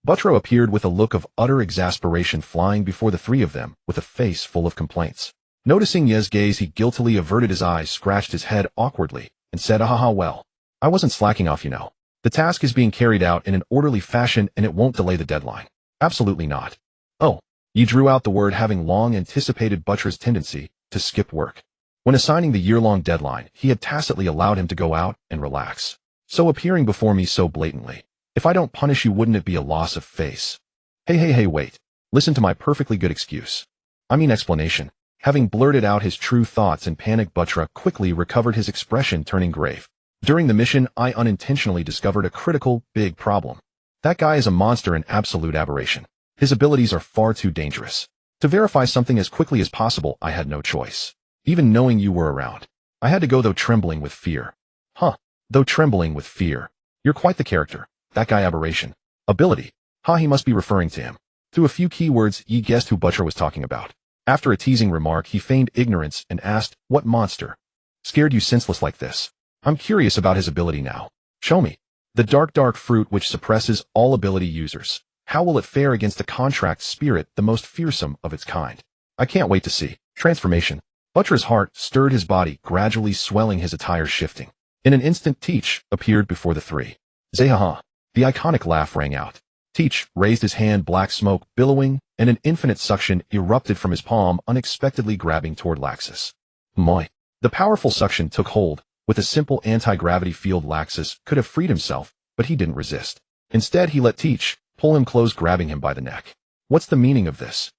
Butro appeared with a look of utter exasperation flying before the three of them, with a face full of complaints. Noticing Ye's gaze, he guiltily averted his eyes, scratched his head awkwardly, and said, "Ahaha, well. I wasn't slacking off, you know. The task is being carried out in an orderly fashion and it won't delay the deadline." "Absolutely not." "Oh." Ye drew out the word, having long anticipated Butro's tendency to skip work. When assigning the year-long deadline, he had tacitly allowed him to go out and relax. So appearing before me so blatantly. If I don't punish you, wouldn't it be a loss of face? Hey, wait. Listen to my perfectly good excuse. I mean explanation. Having blurted out his true thoughts in panic, Butro quickly recovered his expression, turning grave. During the mission, I unintentionally discovered a critical, big problem. That guy is a monster, an absolute aberration. His abilities are far too dangerous. To verify something as quickly as possible, I had no choice. Even knowing you were around. I had to go, though trembling with fear. Though trembling with fear. You're quite the character. That guy aberration. Ability. He must be referring to him. Through a few keywords, Ye guessed who Butro was talking about. After a teasing remark, he feigned ignorance and asked, "What monster scared you senseless like this?" "I'm curious about his ability now." "Show me." "The dark fruit which suppresses all ability users. How will it fare against the contract spirit, the most fearsome of its kind?" "I can't wait to see." Transformation. Butro's heart stirred his body, gradually swelling, his attire shifting. In an instant, Teach appeared before the three. "Zehaha." The iconic laugh rang out. Teach raised his hand, black smoke billowing, and an infinite suction erupted from his palm, unexpectedly grabbing toward Laxus. Moi. The powerful suction took hold. With a simple anti-gravity field, Laxus could have freed himself, but he didn't resist. Instead, he let Teach pull him close, grabbing him by the neck. "What's the meaning of this?"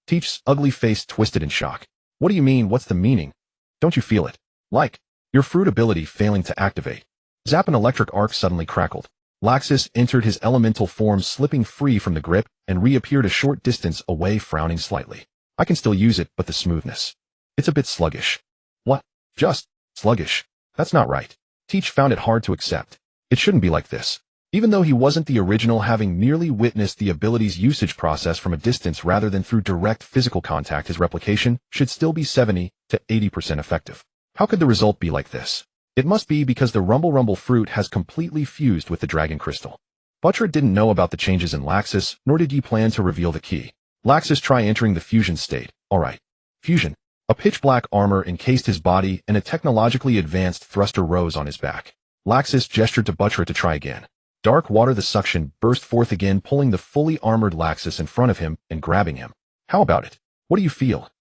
Teach's ugly face twisted in shock. "What do you mean, what's the meaning? Don't you feel it? Like your fruit ability failing to activate." Zap! An electric arc suddenly crackled. Laxus entered his elemental form, slipping free from the grip, and reappeared a short distance away, frowning slightly. "I can still use it, but the smoothness. It's a bit sluggish." "What? Just sluggish? That's not right." Teach found it hard to accept. It shouldn't be like this. Even though he wasn't the original, having merely witnessed the ability's usage process from a distance rather than through direct physical contact, his replication should still be 70 to 80% effective. How could the result be like this? It must be because the Rumble fruit has completely fused with the Dragon Crystal. Butro didn't know about the changes in Laxus, nor did Ye plan to reveal the key. Laxus, try entering the fusion state. Alright. Fusion. A pitch-black armor encased his body, and a technologically advanced thruster rose on his back. Laxus gestured to Butro to try again. Dark water, the suction, burst forth again, pulling the fully armored Laxus in front of him and grabbing him. "How about it? What do you feel?"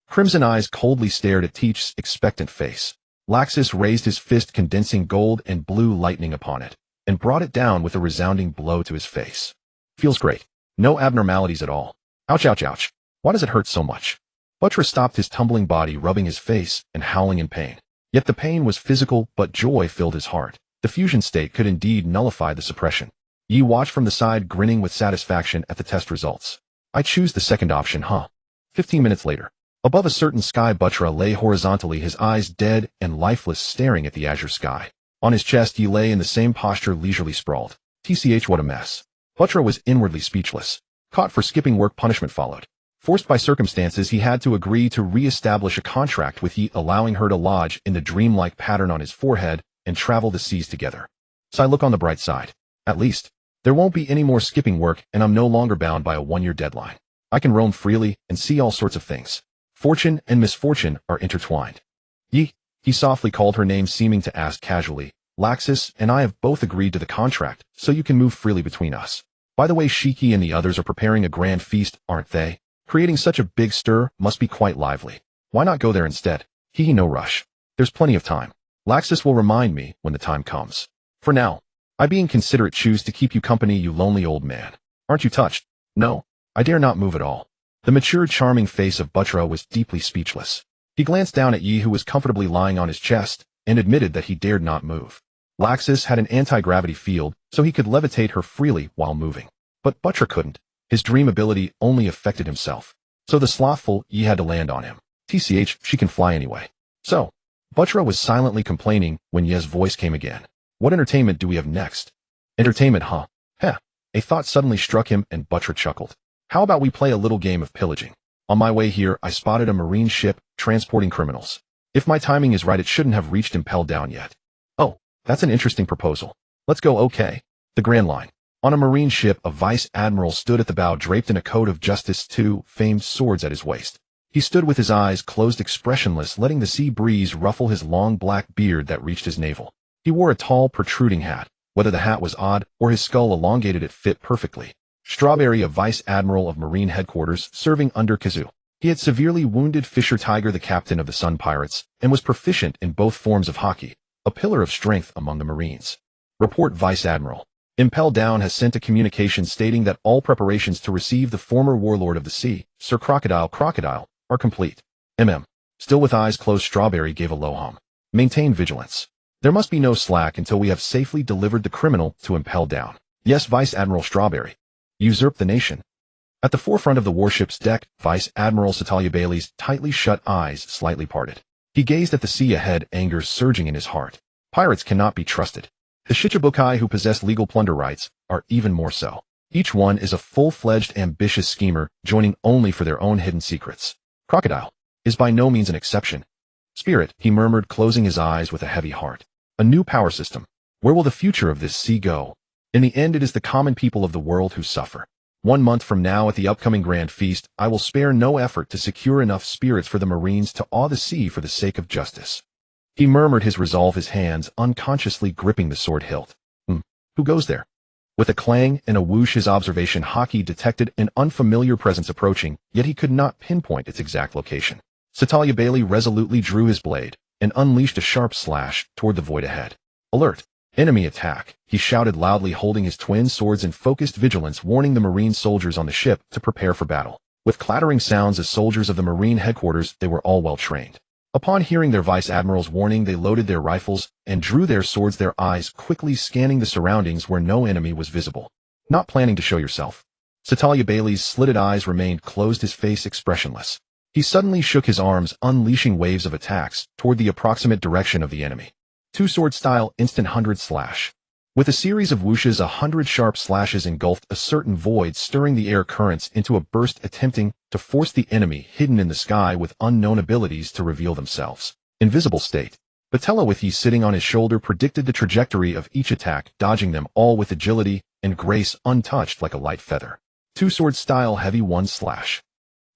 Crimson eyes coldly stared at Teach's expectant face. Laxus raised his fist, condensing gold and blue lightning upon it, and brought it down with a resounding blow to his face. "Feels great. No abnormalities at all. Ouch, ouch, ouch. Why does it hurt so much?" Butro stopped his tumbling body, rubbing his face and howling in pain. Yet the pain was physical, but joy filled his heart. The fusion state could indeed nullify the suppression. Ye watched from the side, grinning with satisfaction at the test results. "I choose the second option, 15 minutes later. Above a certain sky, Butro lay horizontally, his eyes dead and lifeless, staring at the azure sky. On his chest, he lay in the same posture, leisurely sprawled. TCH, what a mess. Butro was inwardly speechless. Caught for skipping work, punishment followed. Forced by circumstances, he had to agree to re-establish a contract with Ye, allowing her to lodge in the dreamlike pattern on his forehead and travel the seas together. So I look on the bright side. At least, there won't be any more skipping work, and I'm no longer bound by a one-year deadline. I can roam freely and see all sorts of things. Fortune and misfortune are intertwined. Ye, he softly called her name, seeming to ask casually. Laxus and I have both agreed to the contract, so you can move freely between us. By the way, Shiki and the others are preparing a grand feast, aren't they? Creating such a big stir must be quite lively. Why not go there instead? No rush. There's plenty of time. Laxus will remind me when the time comes. For now, I, being considerate, choose to keep you company, you lonely old man. Aren't you touched? No, I dare not move at all. The mature, charming face of Butro was deeply speechless. He glanced down at Ye, who was comfortably lying on his chest, and admitted that he dared not move. Laxus had an anti-gravity field, so he could levitate her freely while moving. But Butro couldn't. His dream ability only affected himself. So the slothful Ye had to land on him. TCH, she can fly anyway. So, Butro was silently complaining when Ye's voice came again. What entertainment do we have next? Entertainment, huh? Heh. A thought suddenly struck him and Butcher chuckled. How about we play a little game of pillaging? On my way here, I spotted a marine ship transporting criminals. If my timing is right, it shouldn't have reached Impel Down yet. Oh, that's an interesting proposal. Let's go. Okay. The Grand Line. On a marine ship, a vice admiral stood at the bow draped in a coat of justice, two famed swords at his waist. He stood with his eyes closed expressionless, letting the sea breeze ruffle his long black beard that reached his navel. He wore a tall, protruding hat. Whether the hat was odd or his skull elongated, it fit perfectly. Strawberry, a vice admiral of Marine headquarters, serving under Kazoo. He had severely wounded Fisher Tiger, the captain of the Sun Pirates, and was proficient in both forms of hockey, a pillar of strength among the Marines. Report, Vice Admiral. Impel Down has sent a communication stating that all preparations to receive the former warlord of the sea, Sir Crocodile, are complete. Still with eyes closed, Strawberry gave a low hum. Maintain vigilance. There must be no slack until we have safely delivered the criminal to Impel Down. Yes, Vice Admiral Strawberry. Usurp the nation. At the forefront of the warship's deck, Vice Admiral Satalia Bailey's tightly shut eyes slightly parted. He gazed at the sea ahead, anger surging in his heart. Pirates cannot be trusted. The Shichibukai who possess legal plunder rights are even more so. Each one is a full-fledged ambitious schemer, joining only for their own hidden secrets. Crocodile is by no means an exception. Spirit, he murmured, closing his eyes with a heavy heart. A new power system. Where will the future of this sea go? In the end, it is the common people of the world who suffer. 1 month from now, at the upcoming Grand Feast, I will spare no effort to secure enough spirits for the Marines to awe the sea for the sake of justice. He murmured his resolve, his hands unconsciously gripping the sword hilt. Who goes there? With a clang and a whoosh, his observation hockey detected an unfamiliar presence approaching, yet he could not pinpoint its exact location. Satalia Bailey resolutely drew his blade and unleashed a sharp slash toward the void ahead. Alert! Enemy attack, he shouted loudly, holding his twin swords in focused vigilance, warning the Marine soldiers on the ship to prepare for battle. With clattering sounds as soldiers of the Marine headquarters, they were all well trained. Upon hearing their Vice Admiral's warning, they loaded their rifles and drew their swords, their eyes quickly scanning the surroundings where no enemy was visible. Not planning to show yourself? Satalia Bailey's slitted eyes remained closed, his face expressionless. He suddenly shook his arms, unleashing waves of attacks toward the approximate direction of the enemy. Two-sword style instant 100 slash. With a series of whooshes, 100 sharp slashes engulfed a certain void, stirring the air currents into a burst, attempting to force the enemy hidden in the sky with unknown abilities to reveal themselves. Invisible state. Batella, with he sitting on his shoulder, predicted the trajectory of each attack, dodging them all with agility and grace, untouched like a light feather. Two-sword style heavy 1 slash.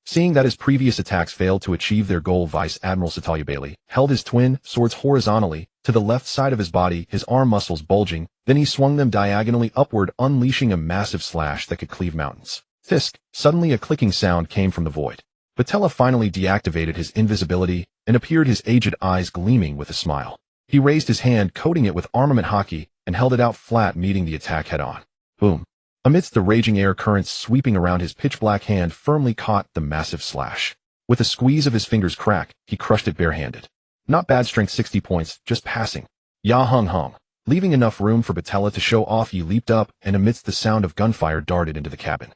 Seeing that his previous attacks failed to achieve their goal, Vice Admiral Satalia Bailey held his twin swords horizontally to the left side of his body, his arm muscles bulging. Then he swung them diagonally upward, unleashing a massive slash that could cleave mountains. Fisk. Suddenly a clicking sound came from the void. Batella finally deactivated his invisibility and appeared, his aged eyes gleaming with a smile. He raised his hand, coating it with armament hockey, and held it out flat, meeting the attack head-on. Boom. Amidst the raging air currents sweeping around, his pitch-black hand firmly caught the massive slash. With a squeeze of his fingers crack, he crushed it barehanded. Not bad, strength 60 points, just passing. Ya hung hung. Leaving enough room for Batella to show off, he leaped up and amidst the sound of gunfire darted into the cabin.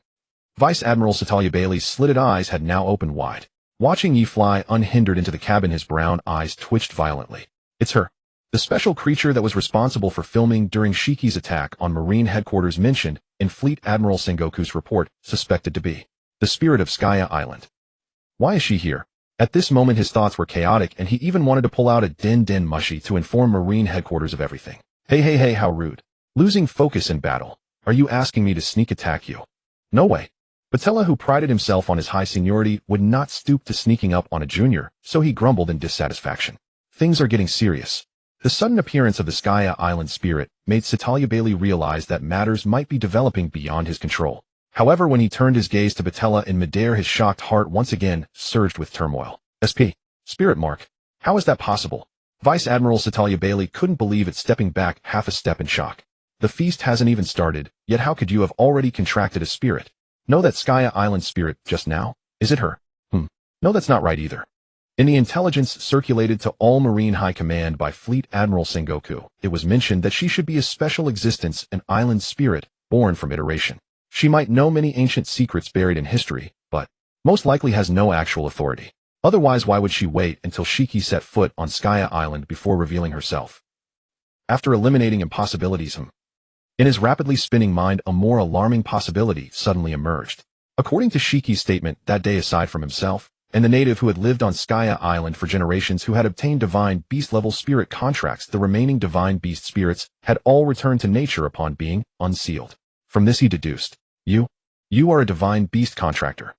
Vice Admiral Satalia Bailey's slitted eyes had now opened wide. Watching Yi fly unhindered into the cabin, his brown eyes twitched violently. It's her. The special creature that was responsible for filming during Shiki's attack on Marine headquarters, mentioned in Fleet Admiral Sengoku's report, suspected to be the spirit of Skaya Island. Why is she here? At this moment his thoughts were chaotic, and he even wanted to pull out a den mushy to inform Marine headquarters of everything. Hey, how rude. Losing focus in battle. Are you asking me to sneak attack you? No way. Batella, who prided himself on his high seniority, would not stoop to sneaking up on a junior, so he grumbled in dissatisfaction. Things are getting serious. The sudden appearance of the Skaya Island spirit made Satalia Bailey realize that matters might be developing beyond his control. However, when he turned his gaze to Batella in midair, his shocked heart once again surged with turmoil. SP. Spirit mark. How is that possible? Vice Admiral Satalia Bailey couldn't believe it, stepping back half a step in shock. The feast hasn't even started, yet how could you have already contracted a spirit? Know that Skaya Island spirit just now? Is it her? No, that's not right either. In the intelligence circulated to all Marine High Command by Fleet Admiral Sengoku, it was mentioned that she should be a special existence, an island spirit, born from iteration. She might know many ancient secrets buried in history, but most likely has no actual authority. Otherwise, why would she wait until Shiki set foot on Skaya Island before revealing herself? After eliminating impossibilities, in his rapidly spinning mind, a more alarming possibility suddenly emerged. According to Shiki's statement that day, aside from himself and the native who had lived on Skya Island for generations who had obtained divine beast-level spirit contracts, the remaining divine beast spirits had all returned to nature upon being unsealed. From this he deduced, You are a divine beast contractor.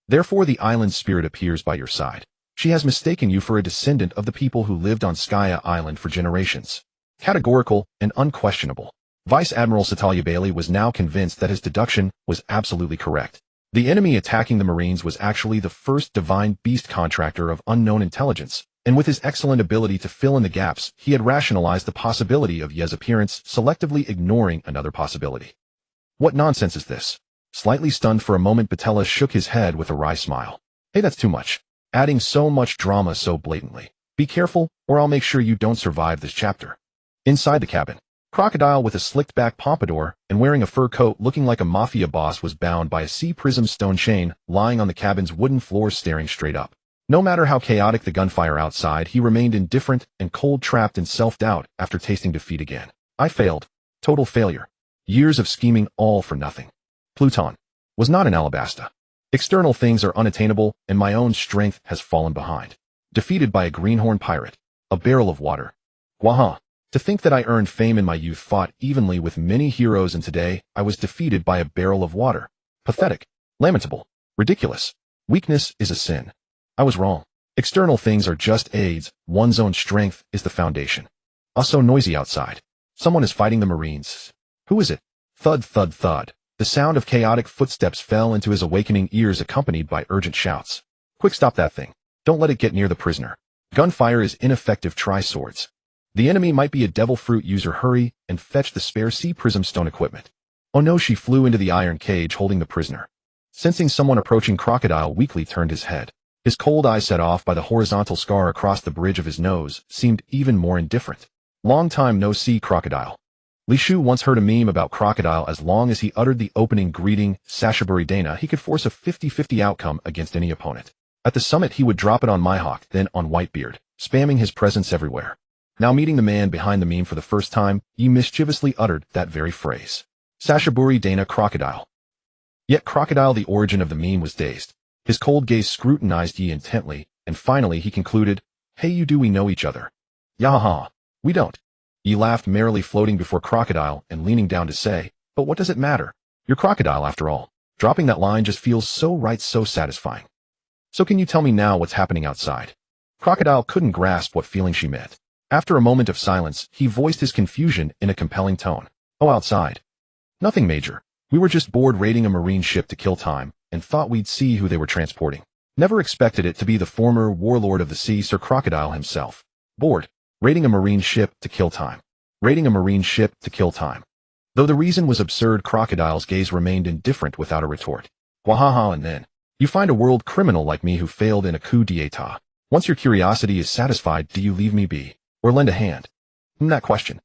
Therefore the island spirit appears by your side. She has mistaken you for a descendant of the people who lived on Skya Island for generations. Categorical and unquestionable. Vice Admiral Satalia Bailey was now convinced that his deduction was absolutely correct. The enemy attacking the Marines was actually the first divine beast contractor of unknown intelligence, and with his excellent ability to fill in the gaps, he had rationalized the possibility of Ye's appearance, selectively ignoring another possibility. What nonsense is this? Slightly stunned for a moment, Batella shook his head with a wry smile. Hey, that's too much. Adding so much drama so blatantly. Be careful, or I'll make sure you don't survive this chapter. Inside the cabin, Crocodile with a slicked-back pompadour and wearing a fur coat looking like a mafia boss was bound by a C-prism stone chain, lying on the cabin's wooden floor staring straight up. No matter how chaotic the gunfire outside, he remained indifferent and cold, trapped in self-doubt after tasting defeat again. I failed. Total failure. Years of scheming, all for nothing. Pluton was not an Alabasta. External things are unattainable, and my own strength has fallen behind. Defeated by a greenhorn pirate. A barrel of water. Waha. To think that I earned fame in my youth, fought evenly with many heroes, and today I was defeated by a barrel of water. Pathetic. Lamentable. Ridiculous. Weakness is a sin. I was wrong. External things are just aids, one's own strength is the foundation. So noisy outside. Someone is fighting the Marines. Who is it? Thud, thud, thud. The sound of chaotic footsteps fell into his awakening ears, accompanied by urgent shouts. Quick, stop that thing. Don't let it get near the prisoner. Gunfire is ineffective, try swords. The enemy might be a devil fruit user, hurry and fetch the spare C-prism stone equipment. Oh no, she flew into the iron cage holding the prisoner. Sensing someone approaching, Crocodile weakly turned his head. His cold eye, set off by the horizontal scar across the bridge of his nose, seemed even more indifferent. Long time no see, Crocodile. Li Shu once heard a meme about Crocodile. As long as he uttered the opening greeting, Sashaburi Dana, he could force a 50-50 outcome against any opponent. At the summit he would drop it on Mihawk, then on Whitebeard, spamming his presence everywhere. Now meeting the man behind the meme for the first time, he mischievously uttered that very phrase. Sashaburi Dana Crocodile. Yet Crocodile, the origin of the meme, was dazed. His cold gaze scrutinized Yi intently, and finally he concluded, Hey, you, do we know each other? Yahaha. We don't. Yi laughed merrily, floating before Crocodile and leaning down to say, But what does it matter? You're Crocodile after all. Dropping that line just feels so right, so satisfying. So can you tell me now what's happening outside? Crocodile couldn't grasp what feeling she meant. After a moment of silence, he voiced his confusion in a compelling tone. Oh, outside. Nothing major. We were just bored raiding a marine ship to kill time, and thought we'd see who they were transporting. Never expected it to be the former warlord of the sea, Sir Crocodile himself. Bored. Raiding a marine ship to kill time. Raiding a marine ship to kill time. Though the reason was absurd, Crocodile's gaze remained indifferent without a retort. Wahaha, and then. You find a world criminal like me who failed in a coup d'etat. Once your curiosity is satisfied, do you leave me be? Or lend a hand? That question.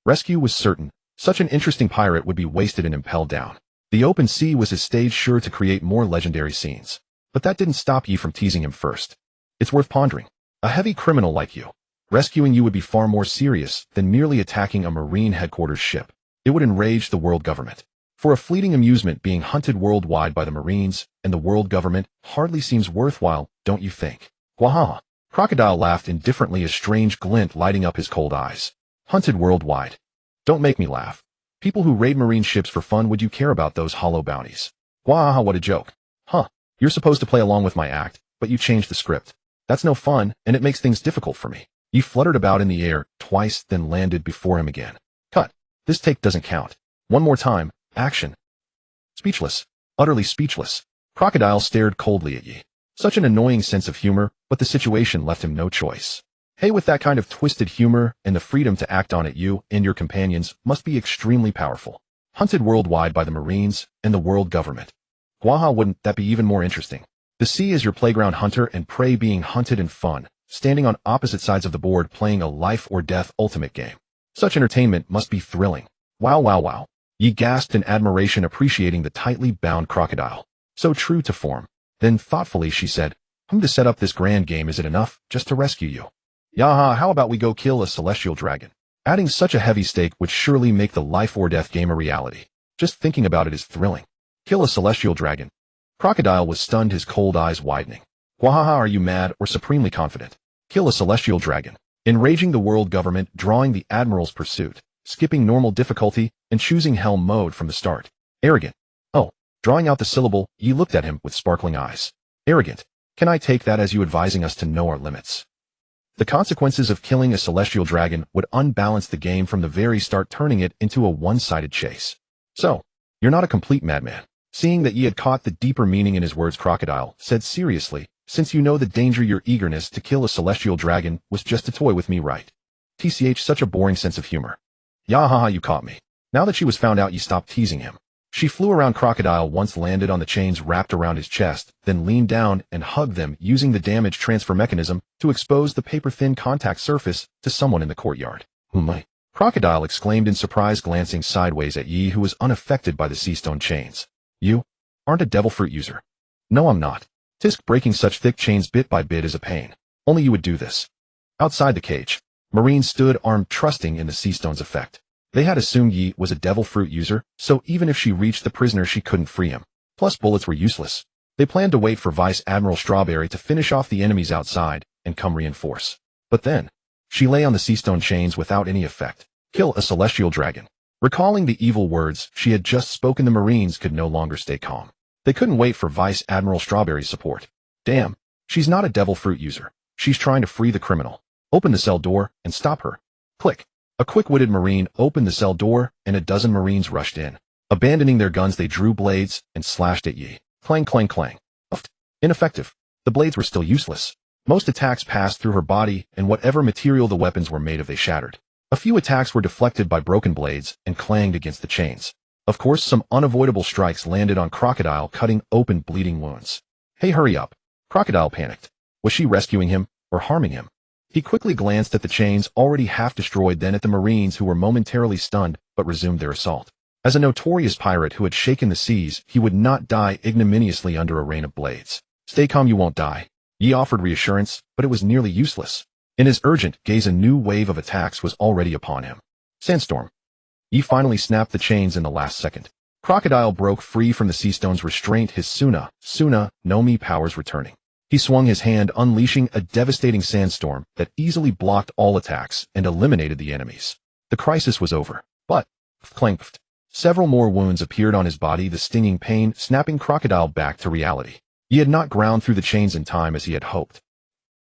Rescue was certain. Such an interesting pirate would be wasted and impelled down. The open sea was his stage, sure to create more legendary scenes. But that didn't stop Yi from teasing him first. It's worth pondering. A heavy criminal like you. Rescuing you would be far more serious than merely attacking a marine headquarters ship. It would enrage the world government. For a fleeting amusement, being hunted worldwide by the Marines and the world government hardly seems worthwhile, don't you think? Waha. Crocodile laughed indifferently, a strange glint lighting up his cold eyes. Hunted worldwide. Don't make me laugh. People who raid marine ships for fun, would you care about those hollow bounties? Wahaha, what a joke. Huh. You're supposed to play along with my act, but you changed the script. That's no fun, and it makes things difficult for me. He fluttered about in the air twice, then landed before him again. Cut. This take doesn't count. One more time. Action. Speechless. Utterly speechless. Crocodile stared coldly at Yi. Such an annoying sense of humor, but the situation left him no choice. Hey, with that kind of twisted humor and the freedom to act on it, you and your companions must be extremely powerful. Hunted worldwide by the Marines and the world government. Waha, wouldn't that be even more interesting? The sea is your playground, hunter and prey being hunted, and fun, standing on opposite sides of the board playing a life or death ultimate game. Such entertainment must be thrilling. Wow, wow, wow. Yi gasped in admiration, appreciating the tightly bound Crocodile. So true to form. Then thoughtfully she said, To set up this grand game, is it enough just to rescue you? Yaha, how about we go kill a celestial dragon? Adding such a heavy stake would surely make the life or death game a reality. Just thinking about it is thrilling. Kill a celestial dragon. Crocodile was stunned, his cold eyes widening. Wahaha, are you mad or supremely confident? Kill a celestial dragon. Enraging the world government, drawing the admiral's pursuit, skipping normal difficulty, and choosing helm mode from the start. Arrogant. Oh, drawing out the syllable, Yi looked at him with sparkling eyes. Arrogant. Can I take that as you advising us to know our limits? The consequences of killing a celestial dragon would unbalance the game from the very start, turning it into a one-sided chase. So, you're not a complete madman. Seeing that Yi had caught the deeper meaning in his words, Crocodile said seriously, since you know the danger, your eagerness to kill a celestial dragon was just a toy with me, right? TCH, such a boring sense of humor. Yahaha, you caught me. Now that she was found out, Yi stopped teasing him. She flew around Crocodile, once landed on the chains wrapped around his chest, then leaned down and hugged them, using the damage transfer mechanism to expose the paper-thin contact surface to someone in the courtyard. Crocodile exclaimed in surprise, glancing sideways at Yi, who was unaffected by the sea stone chains. You aren't a devil fruit user. No, I'm not. Tisk, breaking such thick chains bit by bit is a pain. Only you would do this. Outside the cage, Marine stood armed, trusting in the sea stone's effect. They had assumed Yi was a devil fruit user, so even if she reached the prisoner, she couldn't free him. Plus, bullets were useless. They planned to wait for Vice Admiral Strawberry to finish off the enemies outside and come reinforce. But then, she lay on the sea stone chains without any effect. Kill a celestial dragon. Recalling the evil words she had just spoken, the Marines could no longer stay calm. They couldn't wait for Vice Admiral Strawberry's support. Damn, she's not a devil fruit user. She's trying to free the criminal. Open the cell door and stop her. Click. A quick-witted Marine opened the cell door, and a dozen Marines rushed in. Abandoning their guns, they drew blades and slashed at Yi. Clang, clang, clang. Ineffective. The blades were still useless. Most attacks passed through her body, and whatever material the weapons were made of, they shattered. A few attacks were deflected by broken blades and clanged against the chains. Of course, some unavoidable strikes landed on Crocodile, cutting open bleeding wounds. Hey, hurry up. Crocodile panicked. Was she rescuing him or harming him? He quickly glanced at the chains, already half destroyed, then at the Marines, who were momentarily stunned but resumed their assault. As a notorious pirate who had shaken the seas, he would not die ignominiously under a rain of blades. Stay calm, you won't die. Yi offered reassurance, but it was nearly useless. In his urgent gaze, a new wave of attacks was already upon him. Sandstorm. Yi finally snapped the chains in the last second. Crocodile broke free from the sea stone's restraint, his Suna no Mi powers returning. He swung his hand, unleashing a devastating sandstorm that easily blocked all attacks and eliminated the enemies. The crisis was over, but clanked. Several more wounds appeared on his body, the stinging pain snapping Crocodile back to reality. He had not ground through the chains in time as he had hoped.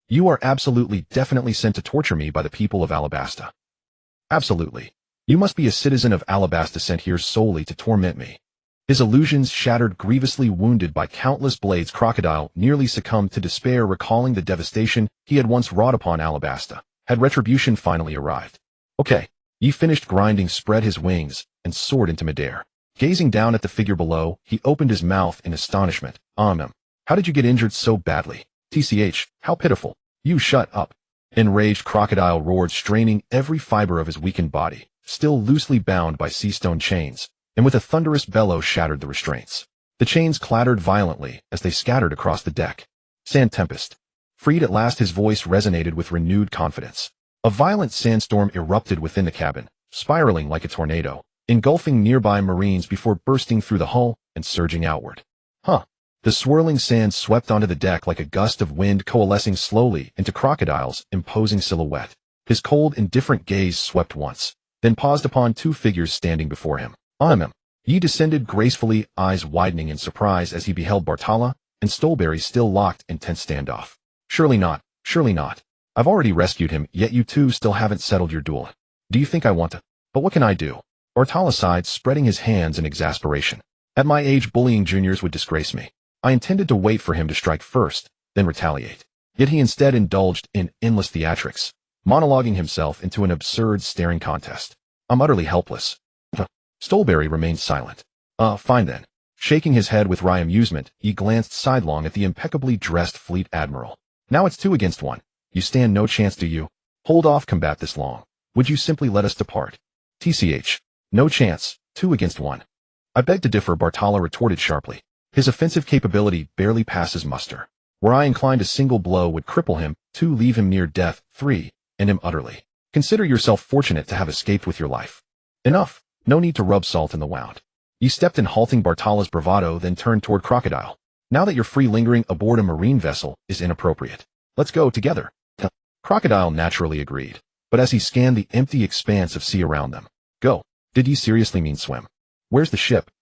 You are absolutely, definitely sent to torture me by the people of Alabasta. Absolutely. You must be a citizen of Alabasta sent here solely to torment me. His illusions shattered, grievously wounded by countless blades, Crocodile nearly succumbed to despair, recalling the devastation he had once wrought upon Alabasta. Had retribution finally arrived? Okay. He finished grinding, spread his wings, and soared into midair. Gazing down at the figure below, he opened his mouth in astonishment. How did you get injured so badly? TCH, how pitiful. You shut up. Enraged, Crocodile roared, straining every fiber of his weakened body, still loosely bound by sea stone chains, and with a thunderous bellow shattered the restraints. The chains clattered violently as they scattered across the deck. Sand tempest. Freed at last, his voice resonated with renewed confidence. A violent sandstorm erupted within the cabin, spiraling like a tornado, engulfing nearby Marines before bursting through the hull and surging outward. The swirling sand swept onto the deck like a gust of wind, coalescing slowly into Crocodile's imposing silhouette. His cold, indifferent gaze swept once, then paused upon two figures standing before him. Yi descended gracefully, eyes widening in surprise as he beheld Bartala and Stolberry still locked in tense standoff. Surely not, surely not. I've already rescued him, yet you two still haven't settled your duel. Do you think I want to? But what can I do? Bartala sighed, spreading his hands in exasperation. At my age, bullying juniors would disgrace me. I intended to wait for him to strike first, then retaliate. Yet he instead indulged in endless theatrics, monologuing himself into an absurd staring contest. I'm utterly helpless. Stolberry remained silent. Fine then. Shaking his head with wry amusement, he glanced sidelong at the impeccably dressed fleet admiral. Now it's 2 against 1. You stand no chance, do you? Hold off combat this long. Would you simply let us depart? TCH. No chance. 2 against 1. I beg to differ, Bartala retorted sharply. His offensive capability barely passes muster. Were I inclined, a single blow would cripple him, 2 leave him near death, 3 end him utterly. Consider yourself fortunate to have escaped with your life. Enough. No need to rub salt in the wound. You stepped in halting Bartala's bravado, then turned toward Crocodile. Now that you're free, lingering aboard a marine vessel is inappropriate. Let's go together. Crocodile naturally agreed, but as he scanned the empty expanse of sea around them. Go. Did you seriously mean swim? Where's the ship?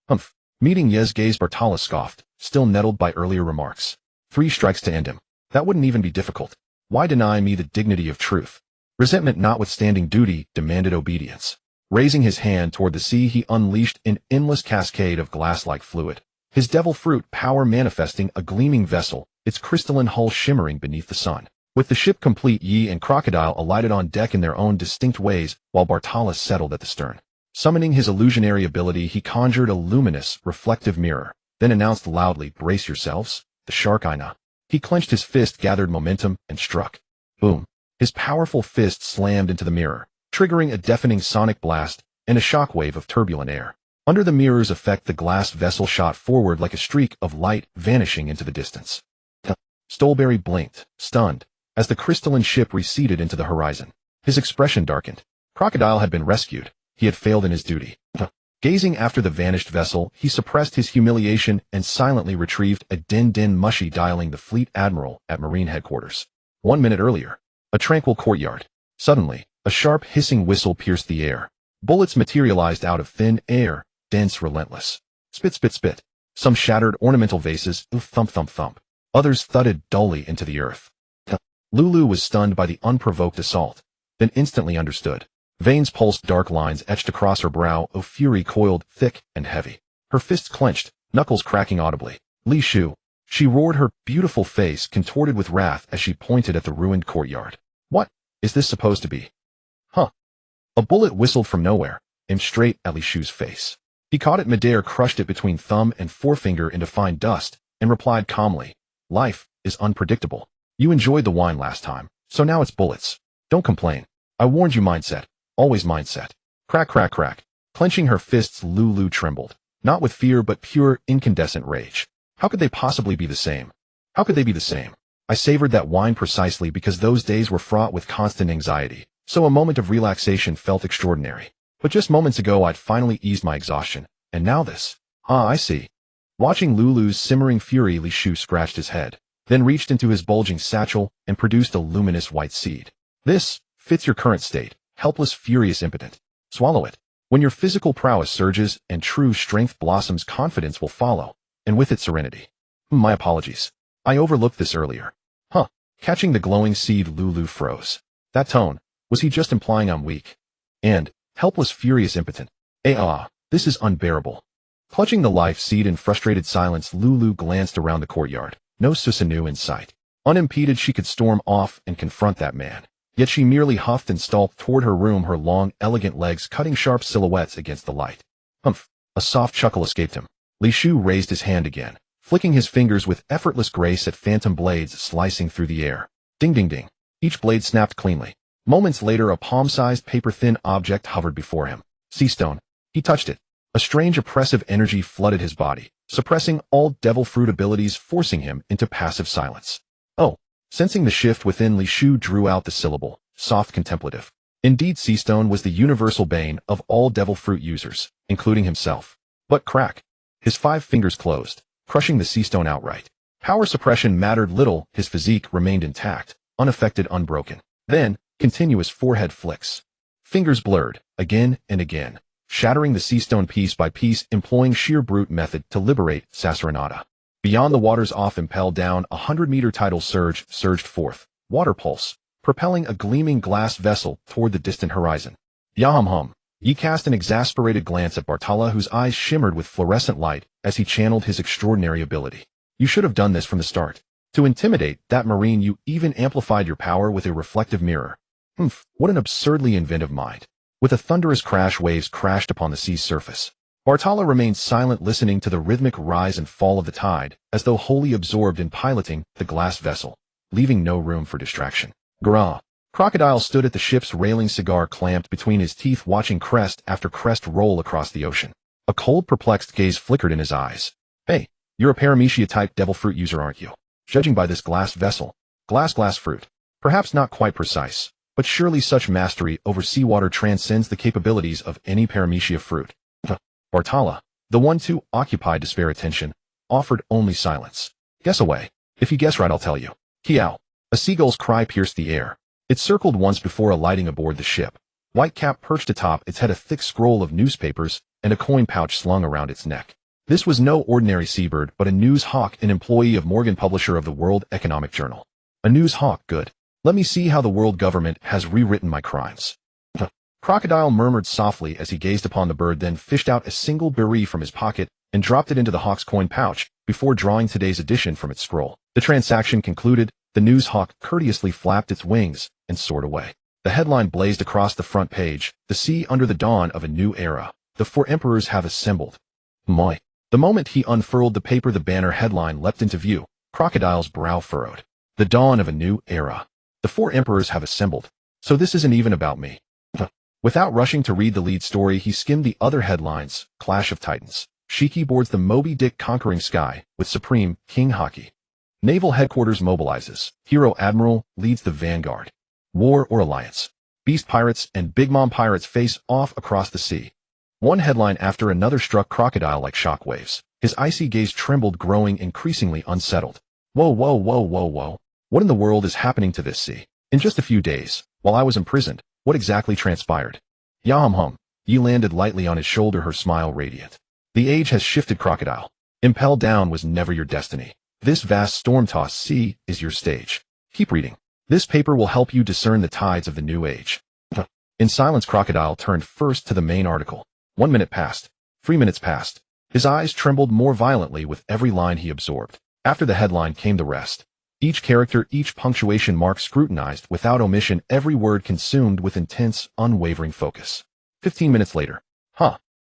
Humph. Meeting Ye's gaze, Bartala scoffed, still nettled by earlier remarks. 3 strikes to end him. That wouldn't even be difficult. Why deny me the dignity of truth? Resentment notwithstanding, duty demanded obedience. Raising his hand toward the sea, he unleashed an endless cascade of glass-like fluid. His devil fruit power manifesting a gleaming vessel, its crystalline hull shimmering beneath the sun. With the ship complete, Yi and Crocodile alighted on deck in their own distinct ways, while Bartala settled at the stern. Summoning his illusionary ability, he conjured a luminous, reflective mirror, then announced loudly, "Brace yourselves, the shark Ina." He clenched his fist, gathered momentum, and struck. Boom. His powerful fist slammed into the mirror, triggering a deafening sonic blast and a shockwave of turbulent air. Under the mirror's effect, the glass vessel shot forward like a streak of light, vanishing into the distance. Stolberry blinked, stunned, as the crystalline ship receded into the horizon. His expression darkened. Crocodile had been rescued. He had failed in his duty. Gazing after the vanished vessel, he suppressed his humiliation and silently retrieved a din mushy, dialing the fleet admiral at Marine headquarters. 1 minute earlier, a tranquil courtyard. Suddenly, a sharp hissing whistle pierced the air. Bullets materialized out of thin air, dense, relentless. Spit, spit, spit. Some shattered ornamental vases, thump, thump, thump. Others thudded dully into the earth. Lulu was stunned by the unprovoked assault, then instantly understood. Veins pulsed, dark lines etched across her brow, fury coiled, thick and heavy. Her fists clenched, knuckles cracking audibly. Li Shu. She roared, her beautiful face contorted with wrath as she pointed at the ruined courtyard. What is this supposed to be? Huh. A bullet whistled from nowhere, aimed straight at Li Shu's face. He caught it midair, crushed it between thumb and forefinger into fine dust, and replied calmly, "Life is unpredictable. You enjoyed the wine last time, so now it's bullets. Don't complain. I warned you, mindset. Always mindset." Crack, crack, crack. Clenching her fists, Lulu trembled, not with fear but pure, incandescent rage. How could they possibly be the same? How could they be the same? I savored that wine precisely because those days were fraught with constant anxiety, so a moment of relaxation felt extraordinary. But just moments ago I'd finally eased my exhaustion, and now this. Ah, I see. Watching Lulu's simmering fury, Li Shu scratched his head, then reached into his bulging satchel and produced a luminous white seed. This fits your current state. Helpless, furious, impotent. Swallow it. When your physical prowess surges and true strength blossoms, confidence will follow, and with it serenity. My apologies. I overlooked this earlier. Huh. Catching the glowing seed, Lulu froze. That tone, was he just implying I'm weak? And, helpless, furious, impotent. This is unbearable. Clutching the life seed in frustrated silence, Lulu glanced around the courtyard. No Susanoo in sight. Unimpeded, she could storm off and confront that man. Yet she merely huffed and stalked toward her room, her long, elegant legs cutting sharp silhouettes against the light. Humph. A soft chuckle escaped him. Li Shu raised his hand again, flicking his fingers with effortless grace at phantom blades slicing through the air. Ding, ding, ding. Each blade snapped cleanly. Moments later, a palm-sized, paper-thin object hovered before him. Sea stone. He touched it. A strange, oppressive energy flooded his body, suppressing all devil fruit abilities, forcing him into passive silence. Oh. Sensing the shift within, Li Shu drew out the syllable, soft, contemplative. Indeed, sea stone was the universal bane of all devil fruit users, including himself. But crack. His 5 fingers closed, crushing the sea stone outright. Power suppression mattered little, his physique remained intact, unaffected, unbroken. Then, continuous forehead flicks. Fingers blurred, again and again, shattering the sea stone piece by piece, employing sheer brute method to liberate Sasaranada. Beyond the waters off, impelled down, 100-meter tidal surge surged forth, water pulse, propelling a gleaming glass vessel toward the distant horizon. Yahum. Yi cast an exasperated glance at Bartala, whose eyes shimmered with fluorescent light as he channeled his extraordinary ability. You should have done this from the start. To intimidate that marine, you even amplified your power with a reflective mirror. What an absurdly inventive mind. With a thunderous crash, waves crashed upon the sea's surface. Bartala remained silent, listening to the rhythmic rise and fall of the tide, as though wholly absorbed in piloting the glass vessel, leaving no room for distraction. Grah. Crocodile stood at the ship's railing, cigar clamped between his teeth, watching crest after crest roll across the ocean. A cold, perplexed gaze flickered in his eyes. Hey, you're a paramecia-type devil fruit user, aren't you? Judging by this glass vessel. Glass fruit. Perhaps not quite precise, But surely such mastery over seawater transcends the capabilities of any paramecia fruit. Bartala, the one to occupy despair attention, offered only silence. Guess away. If you guess right, I'll tell you. Kiao. A seagull's cry pierced the air. It circled once before alighting aboard the ship. Whitecap perched atop its head, a thick scroll of newspapers and a coin pouch slung around its neck. This was no ordinary seabird, but a news hawk, an employee of Morgan, publisher of the World Economic Journal. A news hawk, good. Let me see how the world government has rewritten my crimes. The crocodile murmured softly as he gazed upon the bird, then fished out a single berry from his pocket and dropped it into the hawk's coin pouch before drawing today's edition from its scroll. The transaction concluded, the news hawk courteously flapped its wings and soared away. The headline blazed across the front page, "The Sea under the Dawn of a New Era. The Four Emperors have assembled." Moi. The moment he unfurled the paper, the banner headline leapt into view. Crocodile's brow furrowed. The dawn of a new era. The four emperors have assembled. So this isn't even about me. Without rushing to read the lead story, he skimmed the other headlines. Clash of Titans. Shiki boards the Moby Dick conquering sky with Supreme King Haki. Naval headquarters mobilizes. Hero Admiral leads the vanguard. War or alliance. Beast pirates and Big Mom pirates face off across the sea. One headline after another struck Crocodile like shockwaves. His icy gaze trembled, growing increasingly unsettled. Whoa, whoa, whoa, whoa, whoa. What in the world is happening to this sea? In just a few days, while I was imprisoned, what exactly transpired? Yahum. Yi landed lightly on his shoulder, her smile radiant. The age has shifted, Crocodile. Impel down was never your destiny. This vast storm-tossed sea is your stage. Keep reading. This paper will help you discern the tides of the new age. In silence, Crocodile turned first to the main article. 1 minute passed. 3 minutes passed. His eyes trembled more violently with every line he absorbed. After the headline came the rest. Each character, each punctuation mark scrutinized without omission, every word consumed with intense, unwavering focus. 15 minutes later.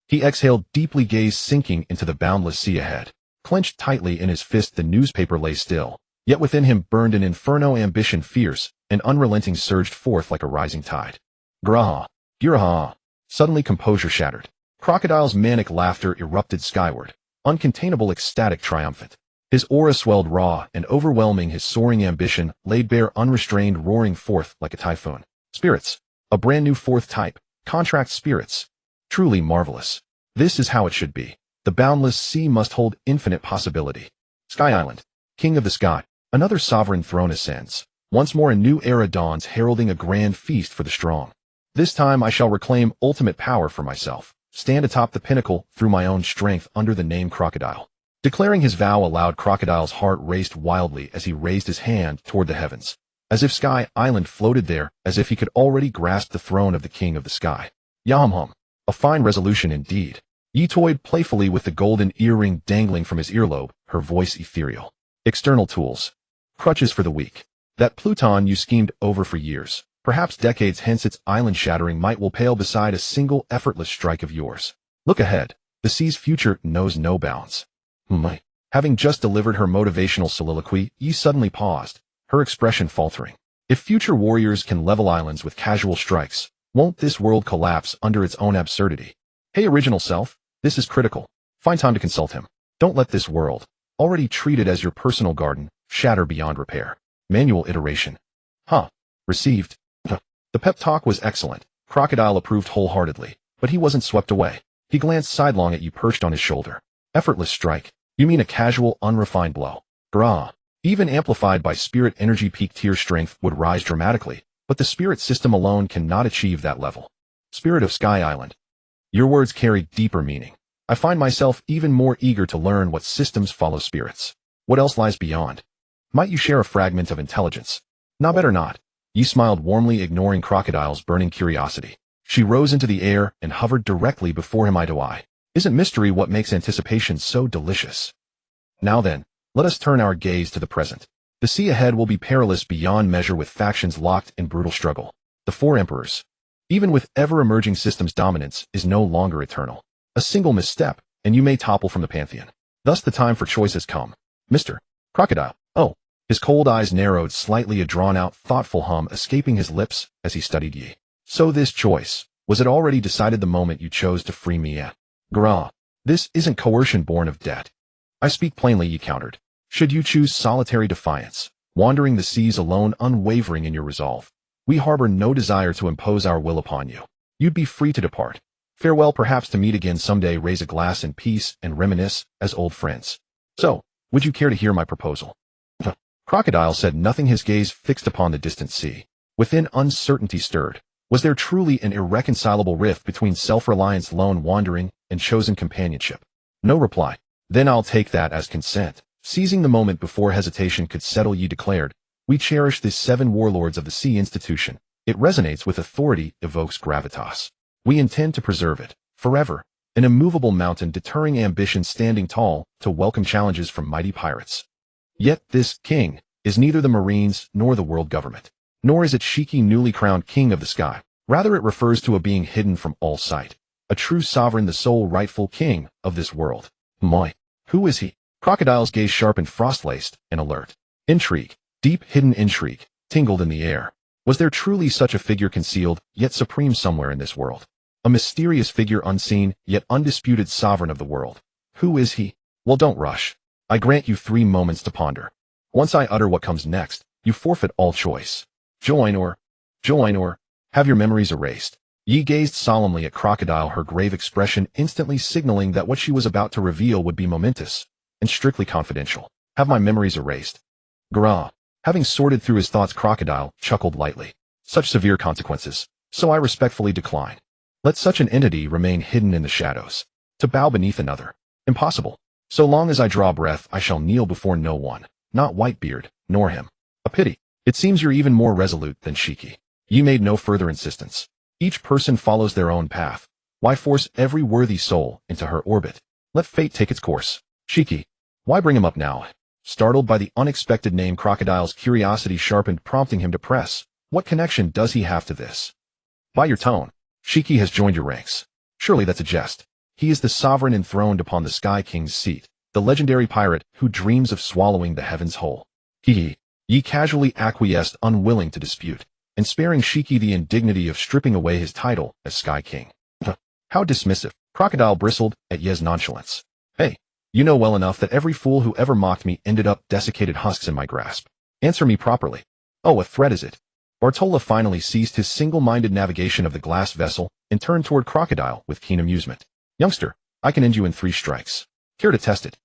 He exhaled deeply, gaze sinking into the boundless sea ahead. Clenched tightly in his fist, the newspaper lay still. Yet within him burned an inferno, ambition fierce and unrelenting, surged forth like a rising tide. Graha. Giraha. Suddenly composure shattered. Crocodile's manic laughter erupted skyward, uncontainable, ecstatic, triumphant. His aura swelled raw and overwhelming, his soaring ambition laid bare, unrestrained, roaring forth like a typhoon. Spirits. A brand new fourth type. Contract spirits. Truly marvelous. This is how it should be. The boundless sea must hold infinite possibility. Sky Island. King of the sky. Another sovereign throne ascends. Once more a new era dawns, heralding a grand feast for the strong. This time I shall reclaim ultimate power for myself. Stand atop the pinnacle through my own strength under the name Crocodile. Declaring his vow aloud, Crocodile's heart raced wildly as he raised his hand toward the heavens. As if Sky Island floated there, as if he could already grasp the throne of the king of the sky. Yahum. A fine resolution indeed. Yi toyed playfully with the golden earring dangling from his earlobe, her voice ethereal. External tools. Crutches for the weak. That Pluton you schemed over for years. Perhaps decades hence its island-shattering might will pale beside a single effortless strike of yours. Look ahead. The sea's future knows no bounds. Having just delivered her motivational soliloquy, Yi suddenly paused, her expression faltering. If future warriors can level islands with casual strikes, won't this world collapse under its own absurdity? Hey, original self, this is critical. Find time to consult him. Don't let this world, already treated as your personal garden, shatter beyond repair. Manual iteration. Received. The pep talk was excellent. Crocodile approved wholeheartedly, but he wasn't swept away. He glanced sidelong at you perched on his shoulder. Effortless strike. You mean a casual, unrefined blow. Grah. Even amplified by spirit energy, peak tier strength would rise dramatically, but the spirit system alone cannot achieve that level. Spirit of Sky Island. Your words carry deeper meaning. I find myself even more eager to learn what systems follow spirits. What else lies beyond? Might you share a fragment of intelligence? Nah, better not. Yi smiled warmly, ignoring Crocodile's burning curiosity. She rose into the air and hovered directly before him, eye to eye. Isn't mystery what makes anticipation so delicious? Now then, let us turn our gaze to the present. The sea ahead will be perilous beyond measure, with factions locked in brutal struggle. The four emperors. Even with ever-emerging systems, dominance is no longer eternal. A single misstep, and you may topple from the pantheon. Thus the time for choice has come. Mr. Crocodile. Oh. His cold eyes narrowed slightly, a drawn-out, thoughtful hum escaping his lips as he studied Yi. So this choice, was it already decided the moment you chose to free me at? Grah. This isn't coercion born of debt. I speak plainly, Yi countered. Should you choose solitary defiance, wandering the seas alone, unwavering in your resolve, We harbor no desire to impose our will upon you. You'd be free to depart. Farewell, perhaps to meet again someday, raise a glass in peace and reminisce as old friends. So, would you care to hear my proposal? The crocodile said nothing, his gaze fixed upon the distant sea. Within, uncertainty stirred. Was there truly an irreconcilable rift between self-reliance, lone wandering, and chosen companionship? No reply. Then I'll take that as consent. Seizing the moment before hesitation could settle, ye declared, we cherish this 7 warlords of the sea institution. It resonates with authority, evokes gravitas. We intend to preserve it, forever, an immovable mountain deterring ambition, standing tall to welcome challenges from mighty pirates. Yet this king is neither the Marines nor the world government, nor is it Shiki, newly crowned king of the sky. Rather, it refers to a being hidden from all sight, a true sovereign, the sole rightful king of this world. Moi. Who is he? Crocodile's gaze sharpened, frost-laced and alert. Intrigue, deep hidden intrigue, tingled in the air. Was there truly such a figure concealed, yet supreme somewhere in this world? A mysterious figure, unseen, yet undisputed sovereign of the world. Who is he? Well, don't rush. I grant you 3 moments to ponder. Once I utter what comes next, you forfeit all choice. Join or have your memories erased. Yi gazed solemnly at Crocodile, her grave expression instantly signaling that what she was about to reveal would be momentous and strictly confidential. Have my memories erased? Grah. Having sorted through his thoughts, Crocodile chuckled lightly. Such severe consequences, so I respectfully decline. Let such an entity remain hidden in the shadows. To bow beneath another. Impossible. So long as I draw breath, I shall kneel before no one, not Whitebeard, nor him. A pity. It seems you're even more resolute than Shiki. Ye made no further insistence. Each person follows their own path. Why force every worthy soul into her orbit? Let fate take its course. Shiki. Why bring him up now? Startled by the unexpected name, Crocodile's curiosity sharpened, prompting him to press. What connection does he have to this? By your tone, Shiki has joined your ranks. Surely that's a jest. He is the sovereign enthroned upon the Sky King's seat, the legendary pirate who dreams of swallowing the heavens whole. Ye casually acquiesced, unwilling to dispute, and sparing Shiki the indignity of stripping away his title as Sky King. How dismissive. Crocodile bristled at Ye's nonchalance. Hey, you know well enough that every fool who ever mocked me ended up desiccated husks in my grasp. Answer me properly. Oh, a threat is it? Bartola finally ceased his single-minded navigation of the glass vessel and turned toward Crocodile with keen amusement. Youngster, I can end you in 3 strikes. Care to test it?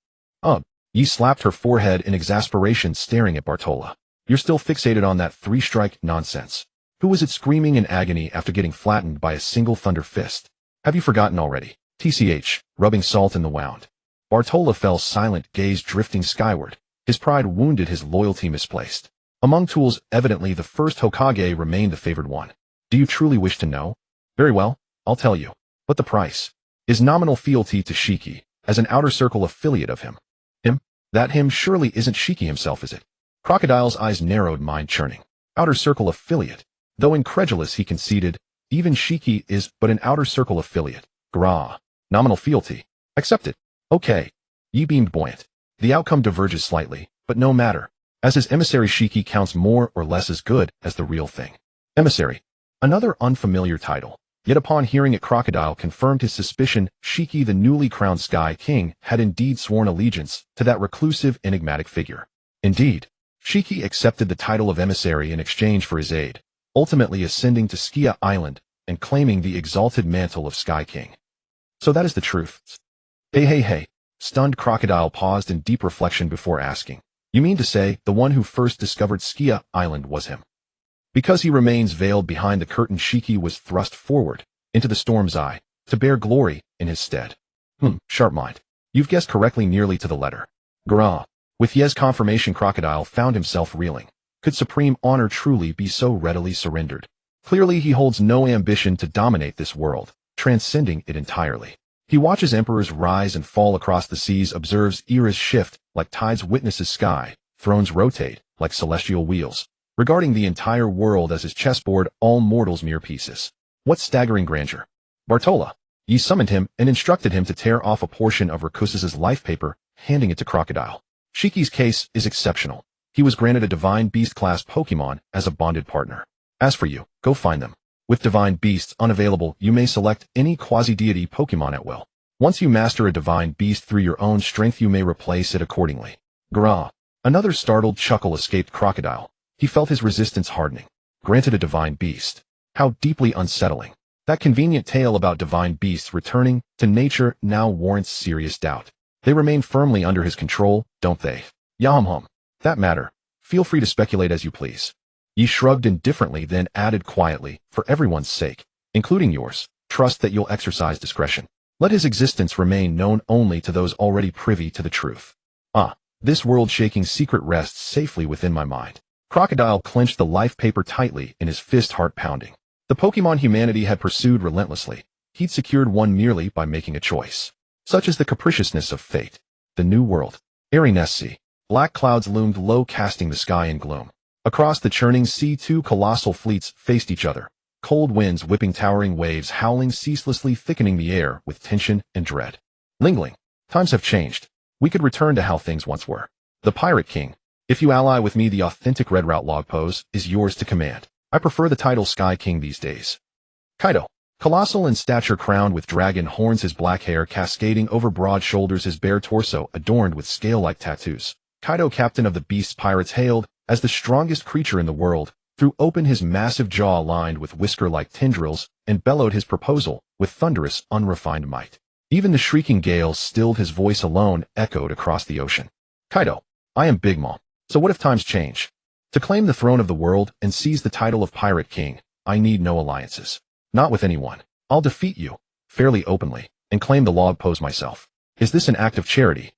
Ye slapped her forehead in exasperation, staring at Bartola. You're still fixated on that 3-strike nonsense. Who was it screaming in agony after getting flattened by a single thunder fist? Have you forgotten already? TCH, rubbing salt in the wound. Bartola fell silent, gaze drifting skyward, his pride wounded, his loyalty misplaced. Among tools, evidently the first Hokage remained the favored one. Do you truly wish to know? Very well, I'll tell you. But the price is nominal fealty to Shiki, as an outer circle affiliate of him. Him? That him surely isn't Shiki himself, is it? Crocodile's eyes narrowed, mind churning. Outer circle affiliate. Though incredulous, he conceded, even Shiki is but an outer circle affiliate. Grah. Nominal fealty. Accept it. Okay. Yi beamed buoyant. The outcome diverges slightly, but no matter. As his emissary, Shiki counts more or less as good as the real thing. Emissary. Another unfamiliar title. Yet upon hearing it, Crocodile confirmed his suspicion. Shiki, the newly crowned Sky King, had indeed sworn allegiance to that reclusive, enigmatic figure. Indeed, Shiki accepted the title of emissary in exchange for his aid, ultimately ascending to Skia Island and claiming the exalted mantle of Sky King. So that is the truth. Hey. Stunned, Crocodile paused in deep reflection before asking. You mean to say the one who first discovered Skia Island was him? Because he remains veiled behind the curtain, Shiki was thrust forward into the storm's eye to bear glory in his stead. Sharp mind. You've guessed correctly nearly to the letter. Grah. With Ye's confirmation, Crocodile found himself reeling. Could supreme honor truly be so readily surrendered? Clearly he holds no ambition to dominate this world, transcending it entirely. He watches emperors rise and fall across the seas, observes eras shift like tides, witnesses sky, thrones rotate like celestial wheels, regarding the entire world as his chessboard, all mortals mere pieces. What staggering grandeur! Bartola. Ye summoned him and instructed him to tear off a portion of Rakusa's life paper, handing it to Crocodile. Shiki's case is exceptional. He was granted a divine beast-class Pokemon as a bonded partner. As for you, go find them. With divine beasts unavailable, you may select any quasi-deity Pokemon at will. Once you master a divine beast through your own strength, you may replace it accordingly. Grah. Another startled chuckle escaped Crocodile. He felt his resistance hardening. granted a divine beast. How deeply unsettling. That convenient tale about divine beasts returning to nature now warrants serious doubt. They remain firmly under his control, don't they? Yahum. That matter. Feel free to speculate as you please. Yi shrugged indifferently, then added quietly, for everyone's sake, including yours, trust that you'll exercise discretion. Let his existence remain known only to those already privy to the truth. This world-shaking secret rests safely within my mind. Crocodile clenched the life paper tightly in his fist, heart pounding. The Pokemon humanity had pursued relentlessly. He'd secured one merely by making a choice. Such is the capriciousness of fate. The new world. Airiness sea. Black clouds loomed low, casting the sky in gloom. Across the churning sea, two colossal fleets faced each other. Cold winds whipping towering waves, howling ceaselessly, thickening the air with tension and dread. Lingling. Times have changed. We could return to how things once were. The Pirate King. If you ally with me, the authentic Red Route log pose is yours to command. I prefer the title Sky King these days. Kaido. Colossal in stature, crowned with dragon horns, his black hair cascading over broad shoulders, his bare torso adorned with scale-like tattoos. Kaido, captain of the Beast Pirates, hailed as the strongest creature in the world, threw open his massive jaw lined with whisker-like tendrils, and bellowed his proposal with thunderous, unrefined might. Even the shrieking gales stilled, his voice alone echoed across the ocean. Kaido, I am Big Mom. So what if times change? To claim the throne of the world and seize the title of Pirate King, I need no alliances. Not with anyone. I'll defeat you, fairly openly, and claim the log pose myself. Is this an act of charity?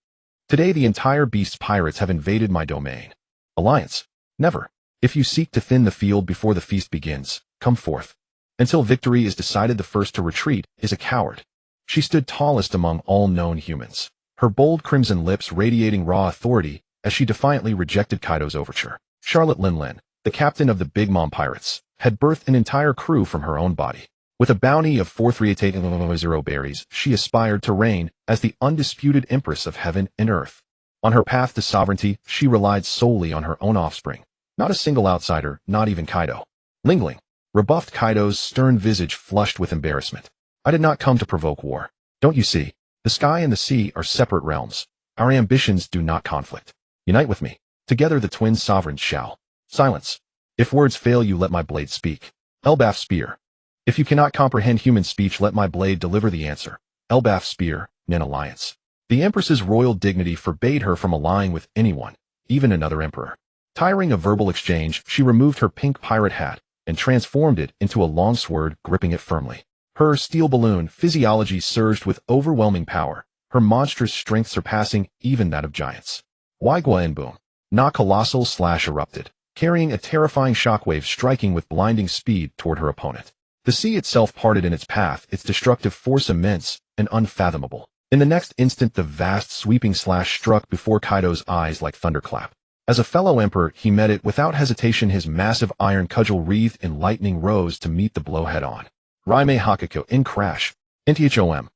Today the entire Beast Pirates have invaded my domain. Alliance? Never. If you seek to thin the field before the feast begins, come forth. Until victory is decided, the first to retreat is a coward. She stood tallest among all known humans, her bold crimson lips radiating raw authority as she defiantly rejected Kaido's overture. Charlotte Linlin, the captain of the Big Mom Pirates, had birthed an entire crew from her own body. With a bounty of 438 berries, she aspired to reign as the undisputed empress of heaven and earth. On her path to sovereignty, she relied solely on her own offspring. Not a single outsider, not even Kaido. Lingling, rebuffed, Kaido's stern visage flushed with embarrassment. I did not come to provoke war. Don't you see? The sky and the sea are separate realms. Our ambitions do not conflict. Unite with me. Together the twin sovereigns shall. Silence. If words fail you, let my blade speak. Elbaf Spear. If you cannot comprehend human speech, let my blade deliver the answer. Elbaf Spear, Nin Alliance. The Empress's royal dignity forbade her from allying with anyone, even another emperor. Tiring of verbal exchange, she removed her pink pirate hat and transformed it into a long sword, gripping it firmly. Her steel balloon physiology surged with overwhelming power, her monstrous strength surpassing even that of giants. Waigua and boom. Na colossal slash erupted, carrying a terrifying shockwave, striking with blinding speed toward her opponent. The sea itself parted in its path, its destructive force immense and unfathomable. In the next instant, the vast sweeping slash struck before Kaido's eyes like thunderclap. As a fellow emperor, he met it without hesitation, his massive iron cudgel wreathed in lightning rose to meet the blow head-on. Raime Hakuko in crash. NTHOM.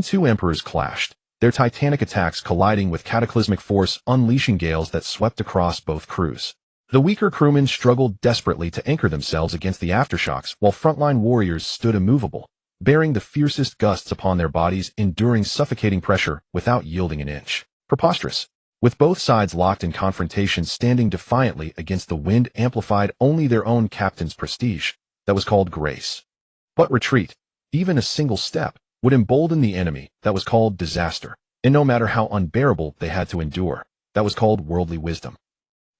Two emperors clashed, their titanic attacks colliding with cataclysmic force, unleashing gales that swept across both crews. The weaker crewmen struggled desperately to anchor themselves against the aftershocks, while frontline warriors stood immovable, bearing the fiercest gusts upon their bodies, enduring suffocating pressure without yielding an inch. Preposterous. With both sides locked in confrontation, standing defiantly against the wind, amplified only their own captain's prestige, that was called grace. But retreat, even a single step, would embolden the enemy, that was called disaster, and no matter how unbearable they had to endure, that was called worldly wisdom.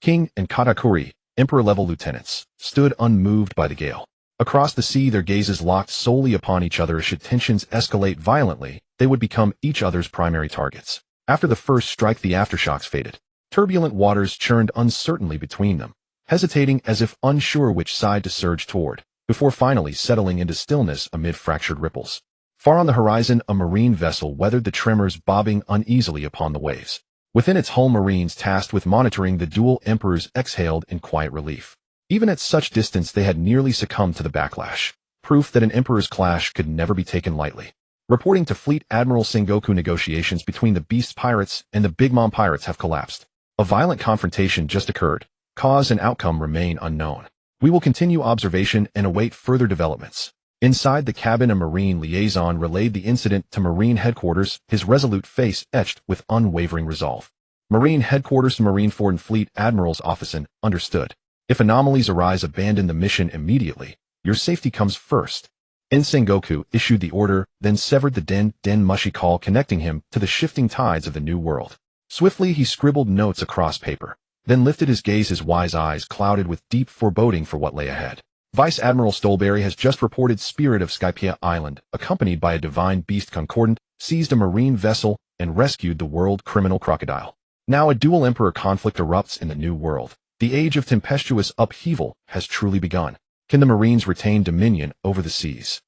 King and Katakuri, emperor-level lieutenants, stood unmoved by the gale. Across the sea, their gazes locked solely upon each other. Should tensions escalate violently, they would become each other's primary targets. After the first strike, the aftershocks faded. Turbulent waters churned uncertainly between them, hesitating as if unsure which side to surge toward, before finally settling into stillness amid fractured ripples. Far on the horizon, a marine vessel weathered the tremors, bobbing uneasily upon the waves. Within its hull, marines tasked with monitoring the dual emperors exhaled in quiet relief. Even at such distance, they had nearly succumbed to the backlash, proof that an emperor's clash could never be taken lightly. Reporting to Fleet Admiral Sengoku, negotiations between the Beast Pirates and the Big Mom Pirates have collapsed. A violent confrontation just occurred. Cause and outcome remain unknown. We will continue observation and await further developments. Inside the cabin, a Marine liaison relayed the incident to Marine headquarters, his resolute face etched with unwavering resolve. Marine headquarters to Marineford and Fleet Admiral's office. Understood. If anomalies arise, abandon the mission immediately. Your safety comes first. Sengoku issued the order, then severed the den mushy call connecting him to the shifting tides of the new world. Swiftly he scribbled notes across paper, then lifted his gaze, his wise eyes clouded with deep foreboding for what lay ahead. Vice Admiral Stolberry has just reported Spirit of Skypea Island, accompanied by a divine beast concordant, seized a marine vessel and rescued the world criminal crocodile. Now a dual emperor conflict erupts in the new world. The age of tempestuous upheaval has truly begun. Can the Marines retain dominion over the seas?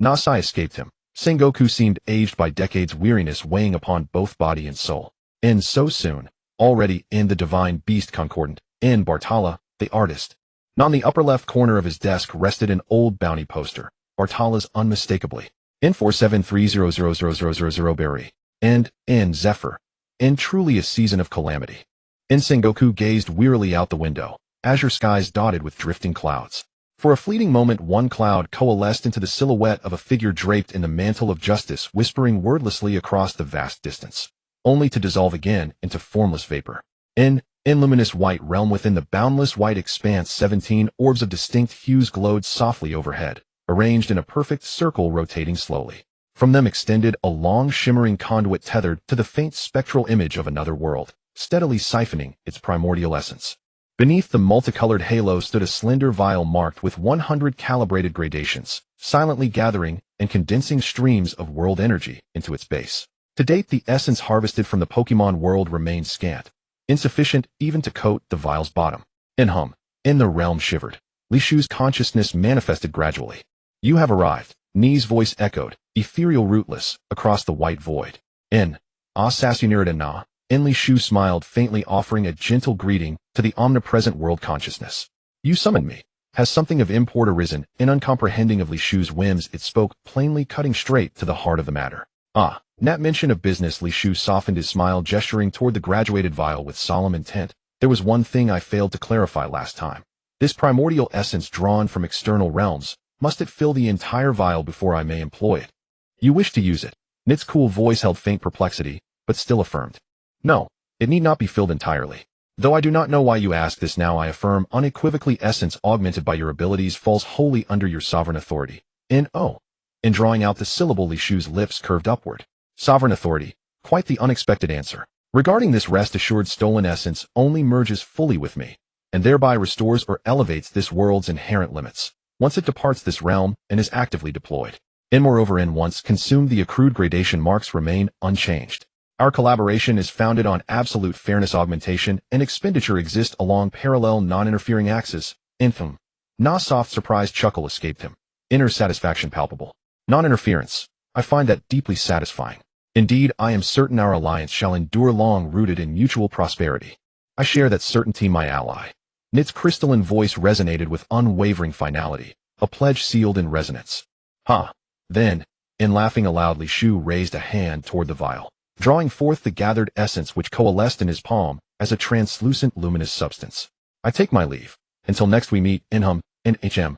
Nasai escaped him. Sengoku seemed aged by decades, weariness weighing upon both body and soul. And so soon, already in the divine beast concordant, in Bartala, the artist. On the upper left corner of his desk rested an old bounty poster, Bartala's unmistakably. In 473000000 Berry. And, in Zephyr. In truly a season of calamity. In Sengoku gazed wearily out the window, azure skies dotted with drifting clouds. For a fleeting moment one cloud coalesced into the silhouette of a figure draped in the mantle of justice, whispering wordlessly across the vast distance, only to dissolve again into formless vapor. In luminous white realm within the boundless white expanse 17 orbs of distinct hues glowed softly overhead, arranged in a perfect circle rotating slowly. From them extended a long shimmering conduit tethered to the faint spectral image of another world, steadily siphoning its primordial essence. Beneath the multicolored halo stood a slender vial marked with 100 calibrated gradations, silently gathering and condensing streams of world energy into its base. To date, the essence harvested from the Pokemon world remained scant, insufficient even to coat the vial's bottom. In the realm shivered. Li Shu's consciousness manifested gradually. You have arrived, Ni's voice echoed, ethereal rootless, across the white void. Assassinurida. Li Shu smiled faintly, offering a gentle greeting to the omnipresent world consciousness. You summoned me. Has something of import arisen? In uncomprehending of Li Shu's whims, it spoke plainly, cutting straight to the heart of the matter. Not mention of business. Li Shu softened his smile, gesturing toward the graduated vial with solemn intent. There was one thing I failed to clarify last time. This primordial essence drawn from external realms, must it fill the entire vial before I may employ it? You wish to use it? Nit's cool voice held faint perplexity, but still affirmed. No, it need not be filled entirely. Though I do not know why you ask this now, I affirm unequivocally essence augmented by your abilities falls wholly under your sovereign authority. In drawing out the syllable, Li Shu's lips curved upward. Sovereign authority, quite the unexpected answer. Regarding this, rest assured, stolen essence only merges fully with me, and thereby restores or elevates this world's inherent limits, once it departs this realm and is actively deployed. And moreover, once consumed, the accrued gradation marks remain unchanged. Our collaboration is founded on absolute fairness. Augmentation and expenditure exist along parallel non-interfering axes. Na's soft surprised chuckle escaped him. Inner satisfaction palpable. Non-interference. I find that deeply satisfying. Indeed, I am certain our alliance shall endure long, rooted in mutual prosperity. I share that certainty, my ally. Nit's crystalline voice resonated with unwavering finality, a pledge sealed in resonance. Then, in laughing aloud, Li Shu raised a hand toward the vial, drawing forth the gathered essence which coalesced in his palm as a translucent luminous substance. I take my leave. Until next we meet, in HM.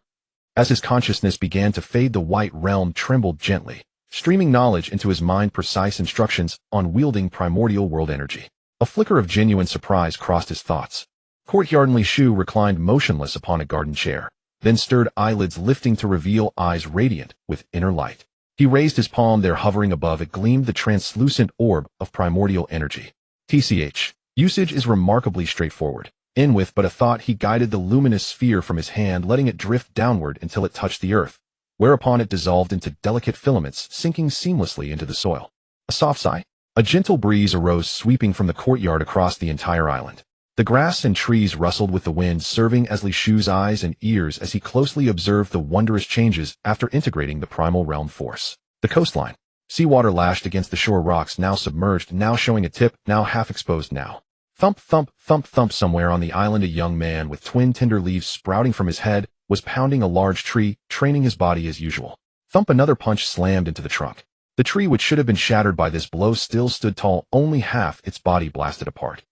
As his consciousness began to fade, the white realm trembled gently, streaming knowledge into his mind, precise instructions on wielding primordial world energy. A flicker of genuine surprise crossed his thoughts. Courtyard. Li Shu reclined motionless upon a garden chair, then stirred, eyelids lifting to reveal eyes radiant with inner light. He raised his palm. There, hovering above it, gleamed the translucent orb of primordial energy. TCH. Usage is remarkably straightforward. With but a thought, he guided the luminous sphere from his hand, letting it drift downward until it touched the earth, whereupon it dissolved into delicate filaments, sinking seamlessly into the soil. A soft sigh. A gentle breeze arose, sweeping from the courtyard across the entire island. The grass and trees rustled with the wind, serving as Li Shu's eyes and ears as he closely observed the wondrous changes after integrating the primal realm force. The coastline. Seawater lashed against the shore, rocks now submerged, now showing a tip, now half exposed, now. Thump, thump, thump, thump. Somewhere on the island, a young man with twin tender leaves sprouting from his head was pounding a large tree, training his body as usual. Thump. Another punch slammed into the trunk. The tree, which should have been shattered by this blow, still stood tall, only half its body blasted apart.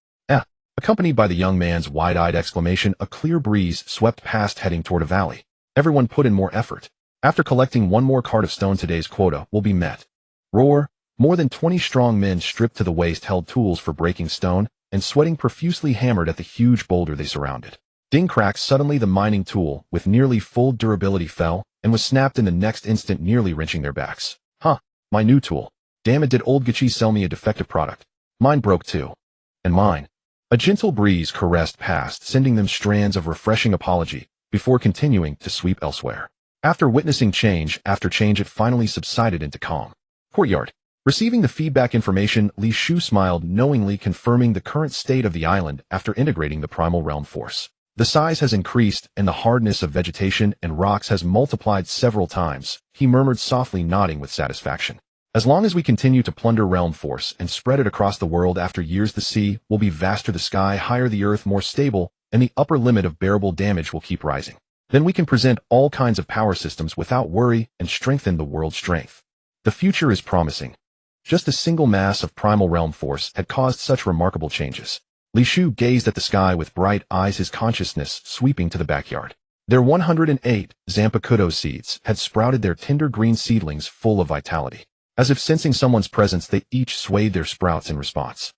Accompanied by the young man's wide-eyed exclamation, a clear breeze swept past, heading toward a valley. Everyone put in more effort. After collecting one more cart of stone, today's quota will be met. Roar. More than 20 strong men, stripped to the waist, held tools for breaking stone, and sweating profusely hammered at the huge boulder they surrounded. Ding crack, suddenly the mining tool, with nearly full durability, fell, and was snapped in the next instant, nearly wrenching their backs. Huh, my new tool. Damn it, did old Gachi sell me a defective product? Mine broke too. And mine. A gentle breeze caressed past, sending them strands of refreshing apology, before continuing to sweep elsewhere. After witnessing change after change, it finally subsided into calm. Courtyard. Receiving the feedback information, Li Shu smiled knowingly, confirming the current state of the island after integrating the primal realm force. The size has increased, and the hardness of vegetation and rocks has multiplied several times, he murmured softly, nodding with satisfaction. As long as we continue to plunder realm force and spread it across the world, after years the sea will be vaster, the sky higher, the earth more stable, and the upper limit of bearable damage will keep rising. Then we can present all kinds of power systems without worry and strengthen the world's strength. The future is promising. Just a single mass of primal realm force had caused such remarkable changes. Li Shu gazed at the sky with bright eyes, his consciousness sweeping to the backyard. Their 108 Zampakudo seeds had sprouted, their tender green seedlings full of vitality. As if sensing someone's presence, they each swayed their sprouts in response.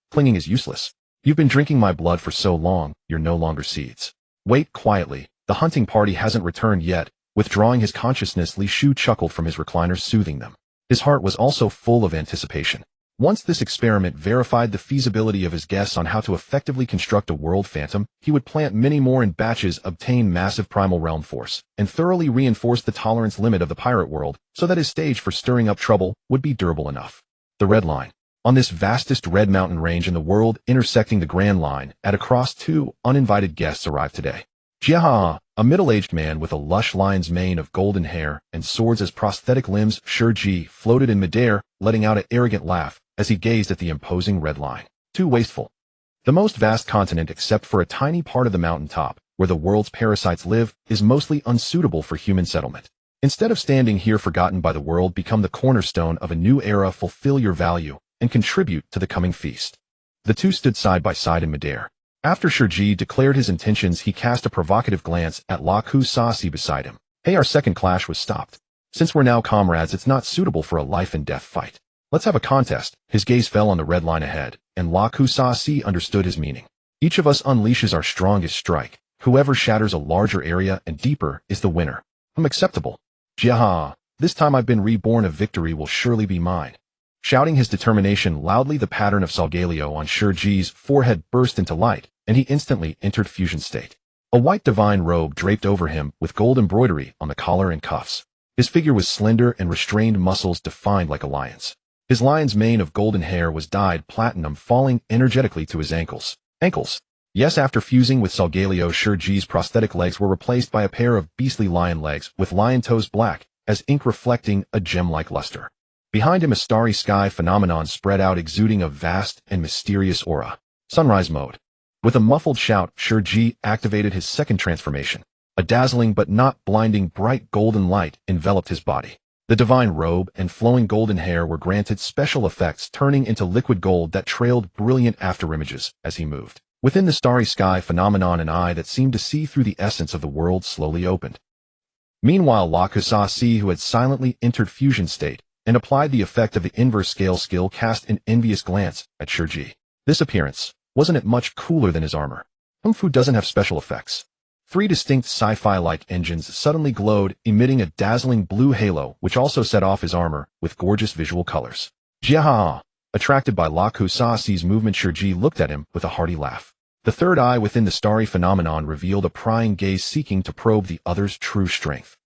Clinging is useless. You've been drinking my blood for so long, you're no longer seeds. Wait quietly, the hunting party hasn't returned yet. Withdrawing his consciousness, Li Shu chuckled from his recliner, soothing them. His heart was also full of anticipation. Once this experiment verified the feasibility of his guess on how to effectively construct a world phantom, he would plant many more in batches, obtain massive primal realm force, and thoroughly reinforce the tolerance limit of the pirate world so that his stage for stirring up trouble would be durable enough. The Red Line. On this vastest red mountain range in the world, intersecting the Grand Line, at across, two uninvited guests arrived today. Jia, a middle-aged man with a lush lion's mane of golden hair and swords as prosthetic limbs, Shiji, floated in midair, letting out an arrogant laugh as he gazed at the imposing red line. Too wasteful. The most vast continent, except for a tiny part of the mountain top, where the world's parasites live, is mostly unsuitable for human settlement. Instead of standing here forgotten by the world, become the cornerstone of a new era, fulfill your value, and contribute to the coming feast. The two stood side by side in midair. After Shiji declared his intentions, he cast a provocative glance at La Kusasi beside him. Hey, our second clash was stopped. Since we're now comrades, it's not suitable for a life and death fight. Let's have a contest. His gaze fell on the red line ahead, and La Kusasi understood his meaning. Each of us unleashes our strongest strike. Whoever shatters a larger area and deeper is the winner. Acceptable. Jia, this time I've been reborn, a victory will surely be mine. Shouting his determination loudly, the pattern of Salgaleo on Shiji's forehead burst into light, and he instantly entered fusion state. A white divine robe draped over him, with gold embroidery on the collar and cuffs. His figure was slender and restrained, muscles defined like a lion's. His lion's mane of golden hair was dyed platinum, falling energetically to his ankles. Yes, after fusing with Salgaleo, Shiji's prosthetic legs were replaced by a pair of beastly lion legs, with lion toes black as ink, reflecting a gem-like luster. Behind him, a starry sky phenomenon spread out, exuding a vast and mysterious aura. Sunrise mode. With a muffled shout, Shiji activated his second transformation. A dazzling but not blinding bright golden light enveloped his body. The divine robe and flowing golden hair were granted special effects, turning into liquid gold that trailed brilliant afterimages as he moved. Within the starry sky phenomenon, an eye that seemed to see through the essence of the world slowly opened. Meanwhile, La Kusasi, who had silently entered fusion state and applied the effect of the inverse scale skill, cast an envious glance at Shiji. This appearance, wasn't it much cooler than his armor? Kung Fu doesn't have special effects. 3 distinct sci-fi-like engines suddenly glowed, emitting a dazzling blue halo, which also set off his armor with gorgeous visual colors. Jia, attracted by La Kusasi's movement, Shiji looked at him with a hearty laugh. The third eye within the starry phenomenon revealed a prying gaze, seeking to probe the other's true strength.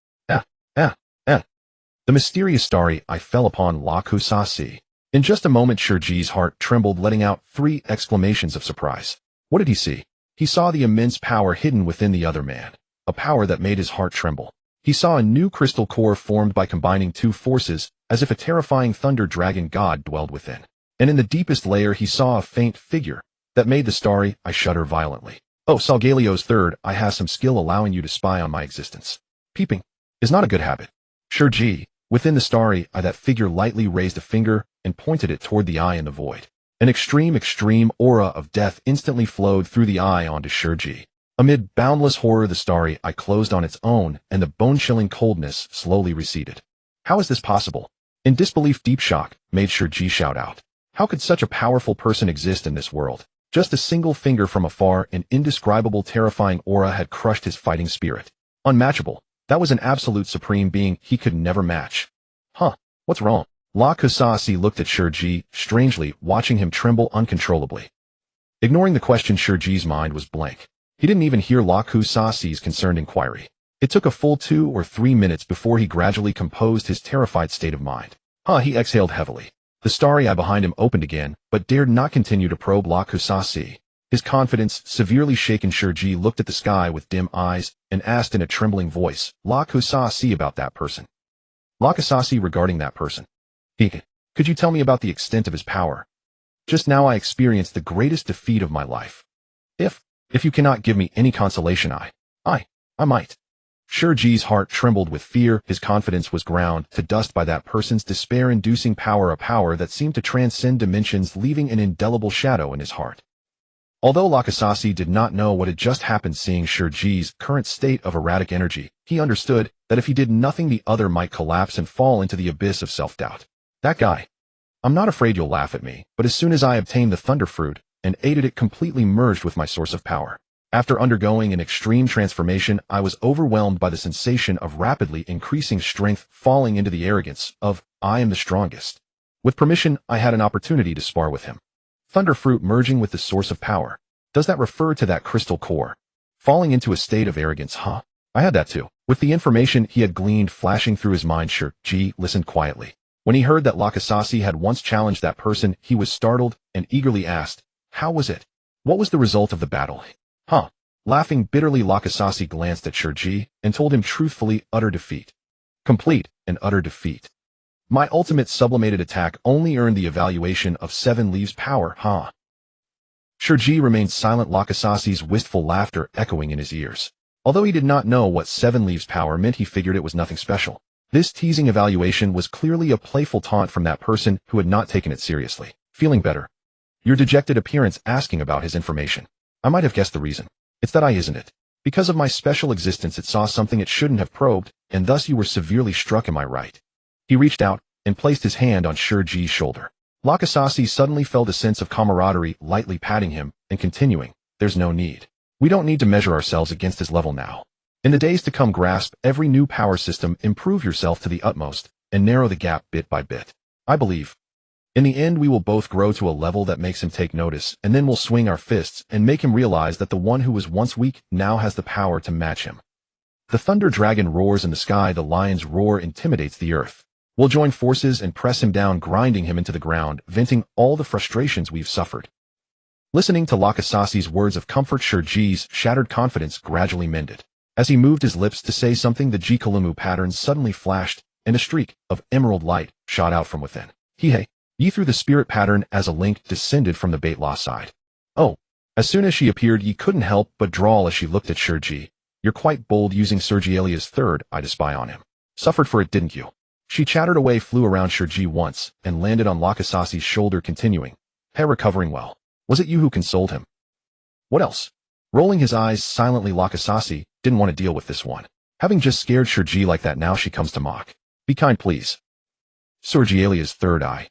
The mysterious starry eye fell upon La Kusasi. In just a moment, Shiji's heart trembled, letting out 3 exclamations of surprise. What did he see? He saw the immense power hidden within the other man, a power that made his heart tremble. He saw a new crystal core formed by combining 2 forces, as if a terrifying thunder dragon god dwelled within. And in the deepest layer, he saw a faint figure that made the starry eye shudder violently. Oh, Salgaleo's third eye has some skill, allowing you to spy on my existence. Peeping is not a good habit. Shiji, within the starry eye, that figure lightly raised a finger and pointed it toward the eye in the void. An extreme aura of death instantly flowed through the eye onto Shiji. Amid boundless horror, the starry eye closed on its own, and the bone-chilling coldness slowly receded. How is this possible? In disbelief, deep shock made Shiji shout out. How could such a powerful person exist in this world? Just a single finger from afar, an indescribable terrifying aura had crushed his fighting spirit. Unmatchable. That was an absolute supreme being he could never match. Huh, what's wrong? La Kusasi looked at Shurji, strangely, watching him tremble uncontrollably. Ignoring the question, Shurji's mind was blank. He didn't even hear La Kusasi's concerned inquiry. It took a full 2 or 3 minutes before he gradually composed his terrified state of mind. He exhaled heavily. The starry eye behind him opened again, but dared not continue to probe La Kusasi. His confidence, severely shaken, Shurji looked at the sky with dim eyes and asked in a trembling voice, La Kusasi, about that person. La Kusasi, regarding that person. Could you tell me about the extent of his power? Just now I experienced the greatest defeat of my life. If you cannot give me any consolation, I might. Shurji's heart trembled with fear. His confidence was ground to dust by that person's despair-inducing power, a power that seemed to transcend dimensions, leaving an indelible shadow in his heart. Although La Kusasi did not know what had just happened, seeing Shurji's current state of erratic energy, he understood that if he did nothing, the other might collapse and fall into the abyss of self-doubt. That guy. I'm not afraid you'll laugh at me, but as soon as I obtained the Thunder Fruit and ate it, completely merged with my source of power. After undergoing an extreme transformation, I was overwhelmed by the sensation of rapidly increasing strength, falling into the arrogance of, I am the strongest. With permission, I had an opportunity to spar with him. Thunder Fruit merging with the source of power. Does that refer to that crystal core? Falling into a state of arrogance, huh? I had that too. With the information he had gleaned flashing through his mind, Shurji listened quietly. When he heard that La Kusasi had once challenged that person, he was startled and eagerly asked, how was it? What was the result of the battle? Laughing bitterly, La Kusasi glanced at Shurji and told him truthfully, utter defeat. Complete and utter defeat. My ultimate sublimated attack only earned the evaluation of 7 leaves power, Shurji remained silent, La Kusasi's wistful laughter echoing in his ears. Although he did not know what 7 leaves power meant, he figured it was nothing special. This teasing evaluation was clearly a playful taunt from that person who had not taken it seriously. Feeling better. Your dejected appearance, asking about his information. I might have guessed the reason. It's that isn't it? Because of my special existence, it saw something it shouldn't have probed, and thus you were severely struck, am I right? He reached out and placed his hand on Shurji's shoulder. La Kusasi suddenly felt a sense of camaraderie, lightly patting him and continuing, there's no need. We don't need to measure ourselves against his level now. In the days to come, grasp every new power system, improve yourself to the utmost, and narrow the gap bit by bit. I believe. In the end, we will both grow to a level that makes him take notice, and then we'll swing our fists and make him realize that the one who was once weak now has the power to match him. The thunder dragon roars in the sky, the lion's roar intimidates the earth. We'll join forces and press him down, grinding him into the ground, venting all the frustrations we've suffered. Listening to La Kusasi's words of comfort, Shurji's shattered confidence gradually mended. As he moved his lips to say something, the Jikulumu pattern suddenly flashed, and a streak of emerald light shot out from within. Ye through the spirit pattern as a link descended from the Baitlaw side. Oh, as soon as she appeared, ye couldn't help but drawl as she looked at Shurji. You're quite bold using Sergielia's third eye to spy on him. Suffered for it, didn't you? She chattered away, flew around Shurji once, and landed on La Kusasi's shoulder, continuing. Recovering well. Was it you who consoled him? What else? Rolling his eyes silently, La Kusasi didn't want to deal with this one. Having just scared Shurji like that, now she comes to mock. Be kind, please. Sergielia's third eye.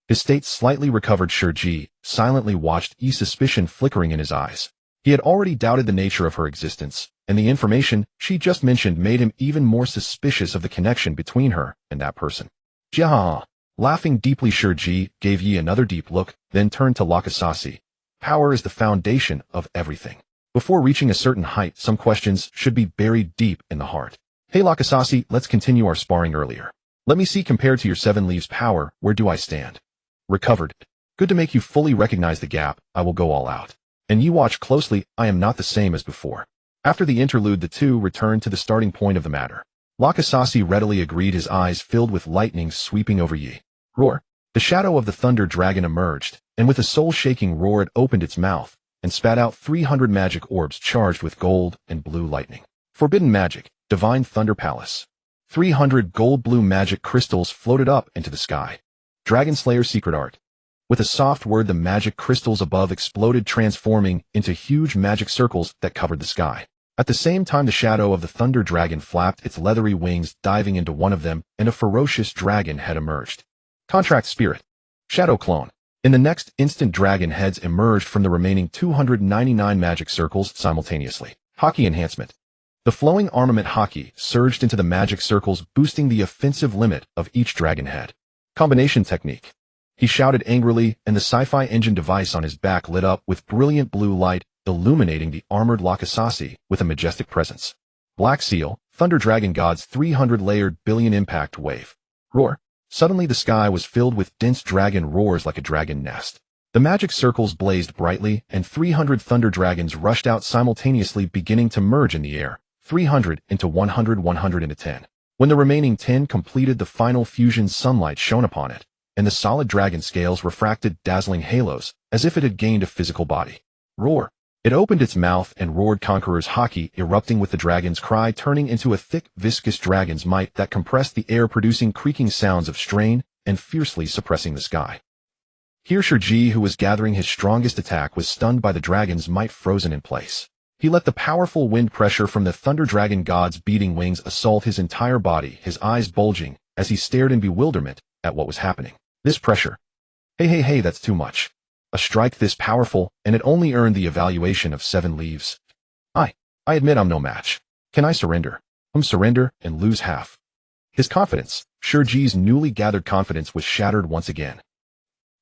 His state slightly recovered. Shurji silently watched, suspicion flickering in his eyes. He had already doubted the nature of her existence, and the information she just mentioned made him even more suspicious of the connection between her and that person. Jiahaha. Laughing deeply, Shurji gave Yi another deep look, then turned to La Kusasi. Power is the foundation of everything. Before reaching a certain height, some questions should be buried deep in the heart. Hey La Kusasi, let's continue our sparring earlier. Let me see, compared to your 7 leaves power, where do I stand? Recovered. Good to make you fully recognize the gap. I will go all out. And you watch closely, I am not the same as before. After the interlude, the two returned to the starting point of the matter. La Kusasi readily agreed, his eyes filled with lightning sweeping over Yi. Roar. The shadow of the thunder dragon emerged, and with a soul-shaking roar it opened its mouth and spat out 300 magic orbs charged with gold and blue lightning. Forbidden magic, divine thunder palace. 300 gold-blue magic crystals floated up into the sky. Dragon Slayer's secret art. With a soft word, the magic crystals above exploded, transforming into huge magic circles that covered the sky. At the same time, the shadow of the thunder dragon flapped its leathery wings, diving into one of them, and a ferocious dragon had emerged. Contract spirit. Shadow clone. In the next instant, dragon heads emerged from the remaining 299 magic circles simultaneously. Haki enhancement. The flowing armament Haki surged into the magic circles, boosting the offensive limit of each dragon head. Combination technique. He shouted angrily, and the sci-fi engine device on his back lit up with brilliant blue light, illuminating the armored Lakasasi with a majestic presence. Black Seal, Thunder Dragon God's 300-layered billion impact wave. Roar. Suddenly the sky was filled with dense dragon roars like a dragon nest. The magic circles blazed brightly, and 300 thunder dragons rushed out simultaneously, beginning to merge in the air. 300 into 100, 100 into 10. When the remaining 10 completed, the final fusion, sunlight shone upon it, and the solid dragon scales refracted dazzling halos, as if it had gained a physical body. Roar. It opened its mouth and roared, Conqueror's Haki erupting with the dragon's cry, turning into a thick, viscous dragon's might that compressed the air, producing creaking sounds of strain and fiercely suppressing the sky. Here Shirji, who was gathering his strongest attack, was stunned by the dragon's might, frozen in place. He let the powerful wind pressure from the Thunder Dragon God's beating wings assault his entire body, his eyes bulging as he stared in bewilderment at what was happening. This pressure. Hey, that's too much. A strike this powerful, and it only earned the evaluation of 7 leaves. I admit I'm no match. Can I surrender? Surrender and lose half. His confidence, Shirji's newly gathered confidence, was shattered once again.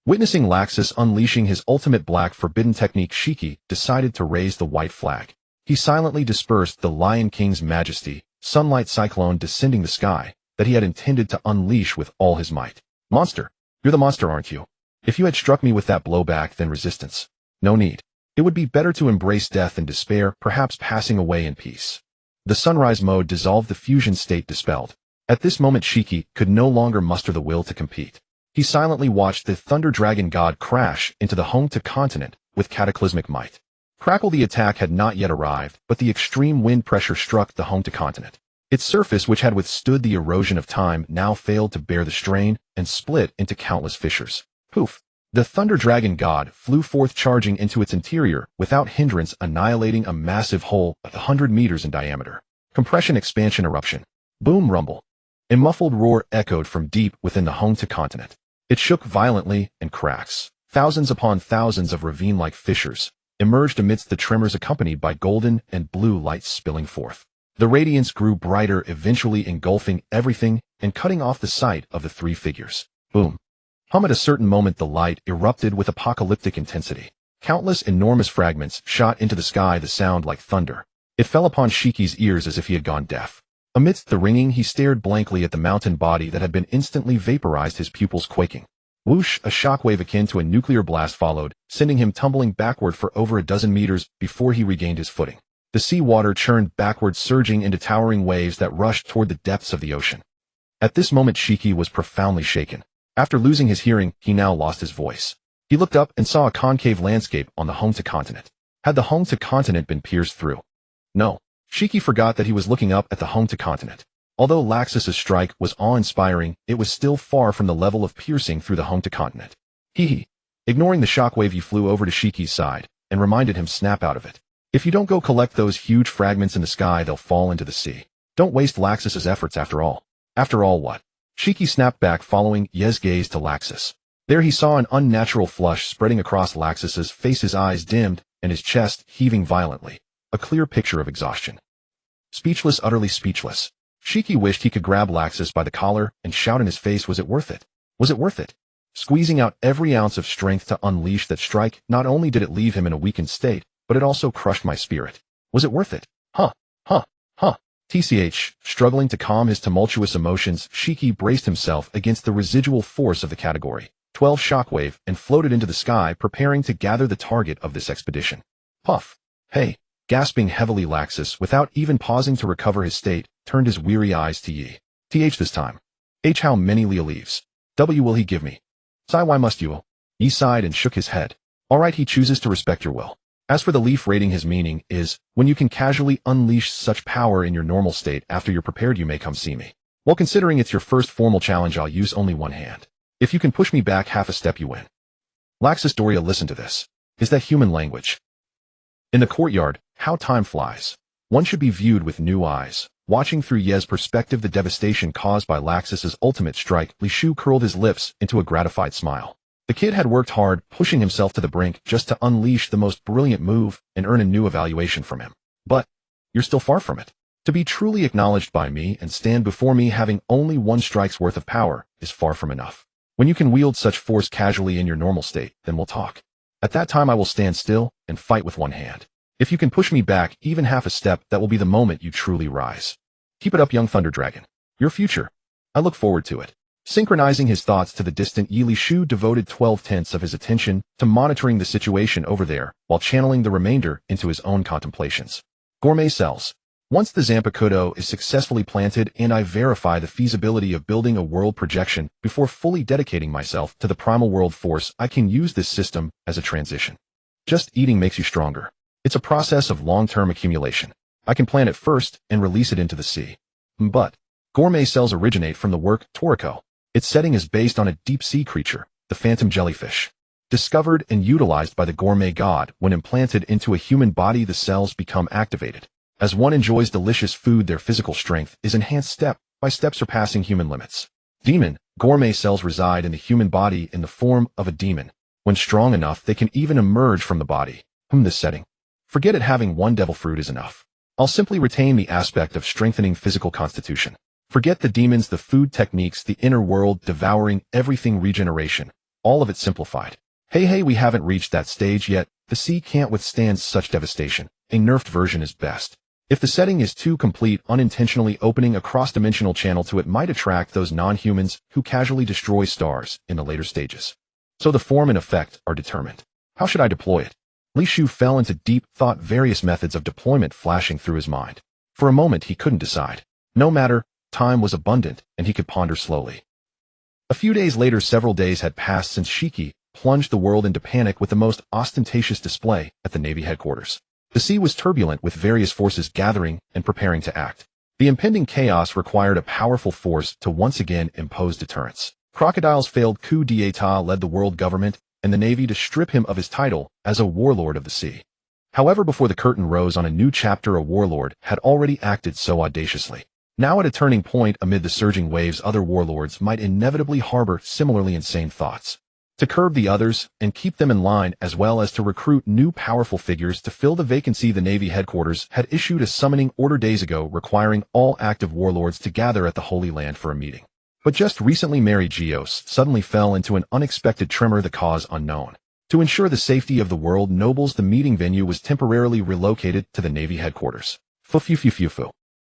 Witnessing Laxus unleashing his ultimate black forbidden technique, Shiki decided to raise the white flag. He silently dispersed the Lion King's majesty, sunlight cyclone descending the sky, that he had intended to unleash with all his might. Monster. You're the monster, aren't you? If you had struck me with that blowback, then resistance. No need. It would be better to embrace death and despair, perhaps passing away in peace. The sunrise mode dissolved, the fusion state dispelled. At this moment, Shiki could no longer muster the will to compete. He silently watched the Thunder Dragon God crash into the home to continent with cataclysmic might. Crackle. The attack had not yet arrived, but the extreme wind pressure struck the home to continent. Its surface, which had withstood the erosion of time, now failed to bear the strain and split into countless fissures. Poof! The Thunder Dragon God flew forth, charging into its interior without hindrance, annihilating a massive hole 100 meters in diameter. Compression, expansion, eruption. Boom, rumble. A muffled roar echoed from deep within the home to continent. It shook violently, and cracks, thousands upon thousands of ravine-like fissures, emerged amidst the tremors, accompanied by golden and blue lights spilling forth. The radiance grew brighter, eventually engulfing everything and cutting off the sight of the 3 figures. Boom. At a certain moment, the light erupted with apocalyptic intensity. Countless enormous fragments shot into the sky, the sound like thunder. It fell upon Shiki's ears as if he had gone deaf. Amidst the ringing, he stared blankly at the mountain body that had been instantly vaporized, his pupils quaking. Whoosh! A shockwave akin to a nuclear blast followed, sending him tumbling backward for over a dozen meters before he regained his footing. The sea water churned backward, surging into towering waves that rushed toward the depths of the ocean. At this moment, Shiki was profoundly shaken. After losing his hearing, he now lost his voice. He looked up and saw a concave landscape on the home to continent. Had the home to continent been pierced through? No. Shiki forgot that he was looking up at the home to continent. Although Laxus's strike was awe-inspiring, it was still far from the level of piercing through the home to continent. Hee. Ignoring the shockwave, he flew over to Shiki's side and reminded him, snap out of it. If you don't go collect those huge fragments in the sky, they'll fall into the sea. Don't waste Laxus's efforts after all. After all what? Shiki snapped back, following Ye's gaze to Laxus. There he saw an unnatural flush spreading across Laxus's face, his eyes dimmed and his chest heaving violently. A clear picture of exhaustion. Speechless, utterly speechless. Shiki wished he could grab Laxus by the collar and shout in his face, was it worth it? Was it worth it? Squeezing out every ounce of strength to unleash that strike, not only did it leave him in a weakened state, but it also crushed my spirit. Was it worth it? TCH, struggling to calm his tumultuous emotions, Shiki braced himself against the residual force of the Category 12 shockwave and floated into the sky, preparing to gather the target of this expedition. Puff. Hey. Gasping heavily, Laxus, without even pausing to recover his state, turned his weary eyes to Yi. TH this time. H how many Lea leaves? W will he give me? Sigh why must you? Yi sighed and shook his head. Alright, he chooses to respect your will. As for the leaf rating, his meaning is, when you can casually unleash such power in your normal state after you're prepared, you may come see me. Well, considering it's your first formal challenge, I'll use only one hand. If you can push me back half a step, you win. Laxus Doria, listen to this. Is that human language? In the courtyard, how time flies. One should be viewed with new eyes. Watching through Ye's perspective the devastation caused by Laxus's ultimate strike, Li Shu curled his lips into a gratified smile. The kid had worked hard, pushing himself to the brink just to unleash the most brilliant move and earn a new evaluation from him. But you're still far from it. To be truly acknowledged by me and stand before me having only one strike's worth of power is far from enough. When you can wield such force casually in your normal state, then we'll talk. At that time I will stand still and fight with one hand. If you can push me back even half a step, that will be the moment you truly rise. Keep it up, young Thunder Dragon. Your future. I look forward to it. Synchronizing his thoughts to the distant Yi Li Shu devoted 12/10 of his attention to monitoring the situation over there while channeling the remainder into his own contemplations. Gourmet cells. Once the Zampakudo is successfully planted and I verify the feasibility of building a world projection before fully dedicating myself to the primal world force, I can use this system as a transition. Just eating makes you stronger. It's a process of long-term accumulation. I can plant it first and release it into the sea. But gourmet cells originate from the work Toriko. Its setting is based on a deep-sea creature, the phantom jellyfish. Discovered and utilized by the gourmet god, when implanted into a human body the cells become activated. As one enjoys delicious food, their physical strength is enhanced step by step, surpassing human limits. Demon. Gourmet cells reside in the human body in the form of a demon. When strong enough, they can even emerge from the body. This setting. Forget it, having one devil fruit is enough. I'll simply retain the aspect of strengthening physical constitution. Forget the demons, the food techniques, the inner world, devouring everything, regeneration. All of it simplified. Hey, we haven't reached that stage yet. The sea can't withstand such devastation. A nerfed version is best. If the setting is too complete, unintentionally opening a cross-dimensional channel to it might attract those non-humans who casually destroy stars in the later stages. So the form and effect are determined. How should I deploy it? Li Shu fell into deep thought, various methods of deployment flashing through his mind. For a moment he couldn't decide. No matter, time was abundant and he could ponder slowly. A few days later, several days had passed since Shiki plunged the world into panic with the most ostentatious display at the Navy headquarters. The sea was turbulent with various forces gathering and preparing to act. The impending chaos required a powerful force to once again impose deterrence. Crocodile's failed coup d'etat led the world government and the Navy to strip him of his title as a warlord of the sea. However, before the curtain rose on a new chapter, a warlord had already acted so audaciously. Now at a turning point amid the surging waves, other warlords might inevitably harbor similarly insane thoughts. To curb the others and keep them in line, as well as to recruit new powerful figures to fill the vacancy, the Navy headquarters had issued a summoning order days ago requiring all active warlords to gather at the Holy Land for a meeting. But just recently Mary Geos suddenly fell into an unexpected tremor, the cause unknown. To ensure the safety of the world nobles, the meeting venue was temporarily relocated to the Navy headquarters.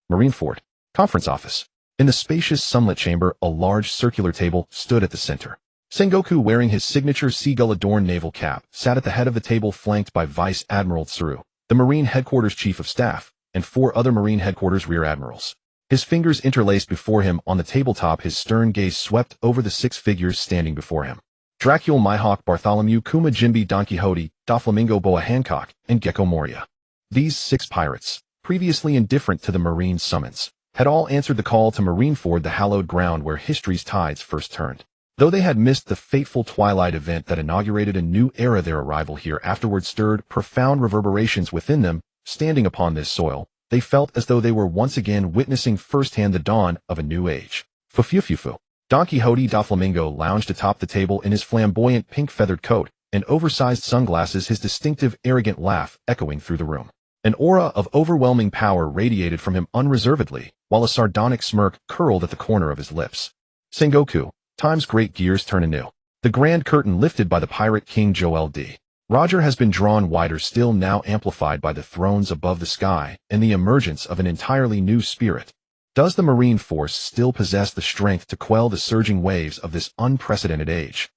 Marine Fort. Conference office. In the spacious sunlit chamber, a large circular table stood at the center. Sengoku, wearing his signature seagull-adorned naval cap, sat at the head of the table, flanked by Vice Admiral Tsuru, the Marine Headquarters Chief of Staff, and 4 other Marine Headquarters Rear Admirals. His fingers interlaced before him on the tabletop, his stern gaze swept over the 6 figures standing before him. Dracule, Mihawk, Bartholomew, Kuma, Jinbe, Don Quixote, Doflamingo, Boa Hancock, and Gecko Moria. These 6 pirates, previously indifferent to the Marine summons, had all answered the call to Marineford, the hallowed ground where history's tides first turned. Though they had missed the fateful Twilight event that inaugurated a new era, their arrival here afterward stirred profound reverberations within them. Standing upon this soil, they felt as though they were once again witnessing firsthand the dawn of a new age. Don Quixote Doflamingo lounged atop the table in his flamboyant pink feathered coat and oversized sunglasses, his distinctive arrogant laugh echoing through the room. An aura of overwhelming power radiated from him unreservedly, while a sardonic smirk curled at the corner of his lips. Sengoku. Time's great gears turn anew. The grand curtain lifted by the pirate king Joel D. Roger has been drawn wider still, now amplified by the thrones above the sky and the emergence of an entirely new spirit. Does the Marine force still possess the strength to quell the surging waves of this unprecedented age?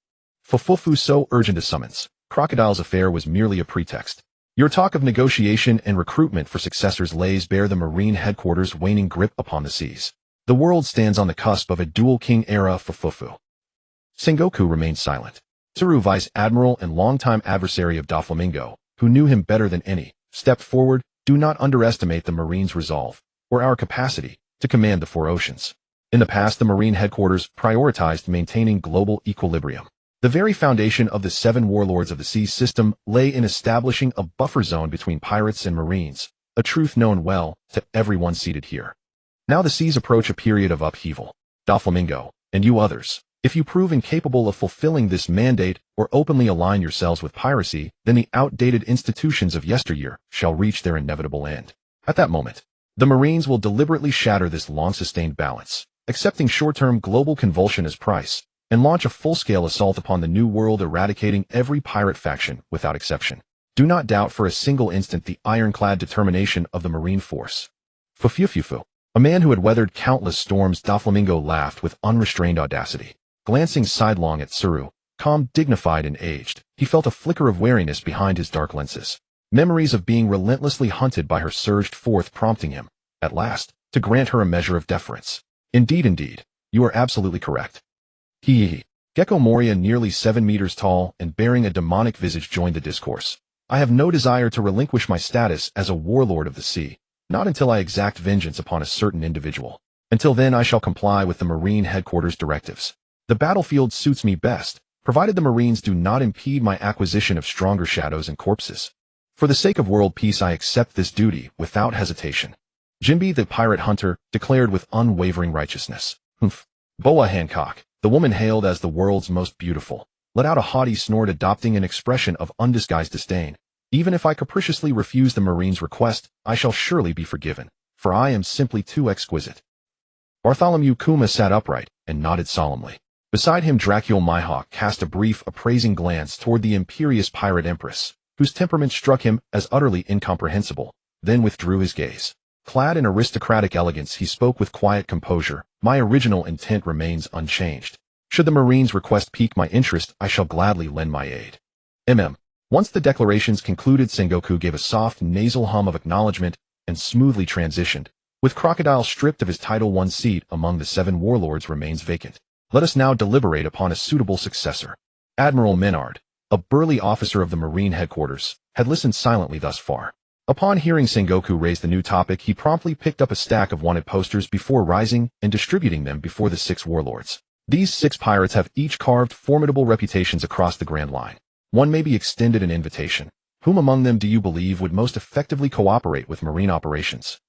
Fufufu, so urgent a summons. Crocodile's affair was merely a pretext. Your talk of negotiation and recruitment for successors lays bare the Marine headquarters' waning grip upon the seas. The world stands on the cusp of a dual king era. Fufufu. Sengoku remained silent. Tsuru, Vice Admiral and longtime adversary of Doflamingo, who knew him better than any, stepped forward. Do not underestimate the Marines' resolve, or our capacity, to command the 4 oceans. In the past, the Marine headquarters prioritized maintaining global equilibrium. The very foundation of the 7 warlords of the sea system lay in establishing a buffer zone between pirates and Marines, a truth known well to everyone seated here. Now the seas approach a period of upheaval. Doflamingo, and you others, If you prove incapable of fulfilling this mandate or openly align yourselves with piracy, then the outdated institutions of yesteryear shall reach their inevitable end. At that moment, the Marines will deliberately shatter this long-sustained balance, accepting short-term global convulsion as price, and launch a full-scale assault upon the New World, eradicating every pirate faction without exception. Do not doubt for a single instant the ironclad determination of the Marine force. Fufufufu. A man who had weathered countless storms, Doflamingo laughed with unrestrained audacity. Glancing sidelong at Tsuru, calm, dignified, and aged, he felt a flicker of wariness behind his dark lenses. Memories of being relentlessly hunted by her surged forth, prompting him, at last, to grant her a measure of deference. Indeed, you are absolutely correct. Hee. Gecko Moria, nearly 7 meters tall and bearing a demonic visage, joined the discourse. I have no desire to relinquish my status as a warlord of the sea, not until I exact vengeance upon a certain individual. Until then I shall comply with the Marine headquarters directives. The battlefield suits me best, provided the Marines do not impede my acquisition of stronger shadows and corpses. For the sake of world peace I accept this duty without hesitation. Jinbi the pirate hunter declared with unwavering righteousness. Humph. Boa Hancock, the woman hailed as the world's most beautiful, let out a haughty snort, adopting an expression of undisguised disdain. Even if I capriciously refuse the Marine's request, I shall surely be forgiven, for I am simply too exquisite. Bartholomew Kuma sat upright and nodded solemnly. Beside him, Dracul Mihawk cast a brief, appraising glance toward the imperious pirate empress, whose temperament struck him as utterly incomprehensible, then withdrew his gaze. Clad in aristocratic elegance, he spoke with quiet composure. My original intent remains unchanged. Should the Marines' request pique my interest, I shall gladly lend my aid. Once the declarations concluded, Sengoku gave a soft, nasal hum of acknowledgement and smoothly transitioned. With Crocodile stripped of his Title 1 seat among the 7 warlords remains vacant. Let us now deliberate upon a suitable successor. Admiral Menard, a burly officer of the Marine headquarters, had listened silently thus far. Upon hearing Sengoku raise the new topic, he promptly picked up a stack of wanted posters before rising and distributing them before the 6 warlords. These 6 pirates have each carved formidable reputations across the Grand Line. One may be extended an invitation. Whom among them do you believe would most effectively cooperate with Marine operations?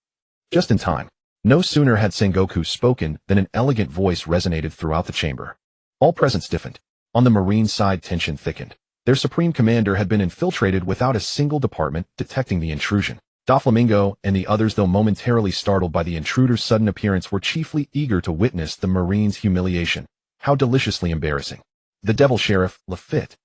Just in time. No sooner had Sengoku spoken than an elegant voice resonated throughout the chamber. All present stiffened. On the Marine side, tension thickened. Their supreme commander had been infiltrated without a single department detecting the intrusion. Doflamingo and the others, though momentarily startled by the intruder's sudden appearance, were chiefly eager to witness the Marine's humiliation. How deliciously embarrassing. The Devil Sheriff, Lafitte,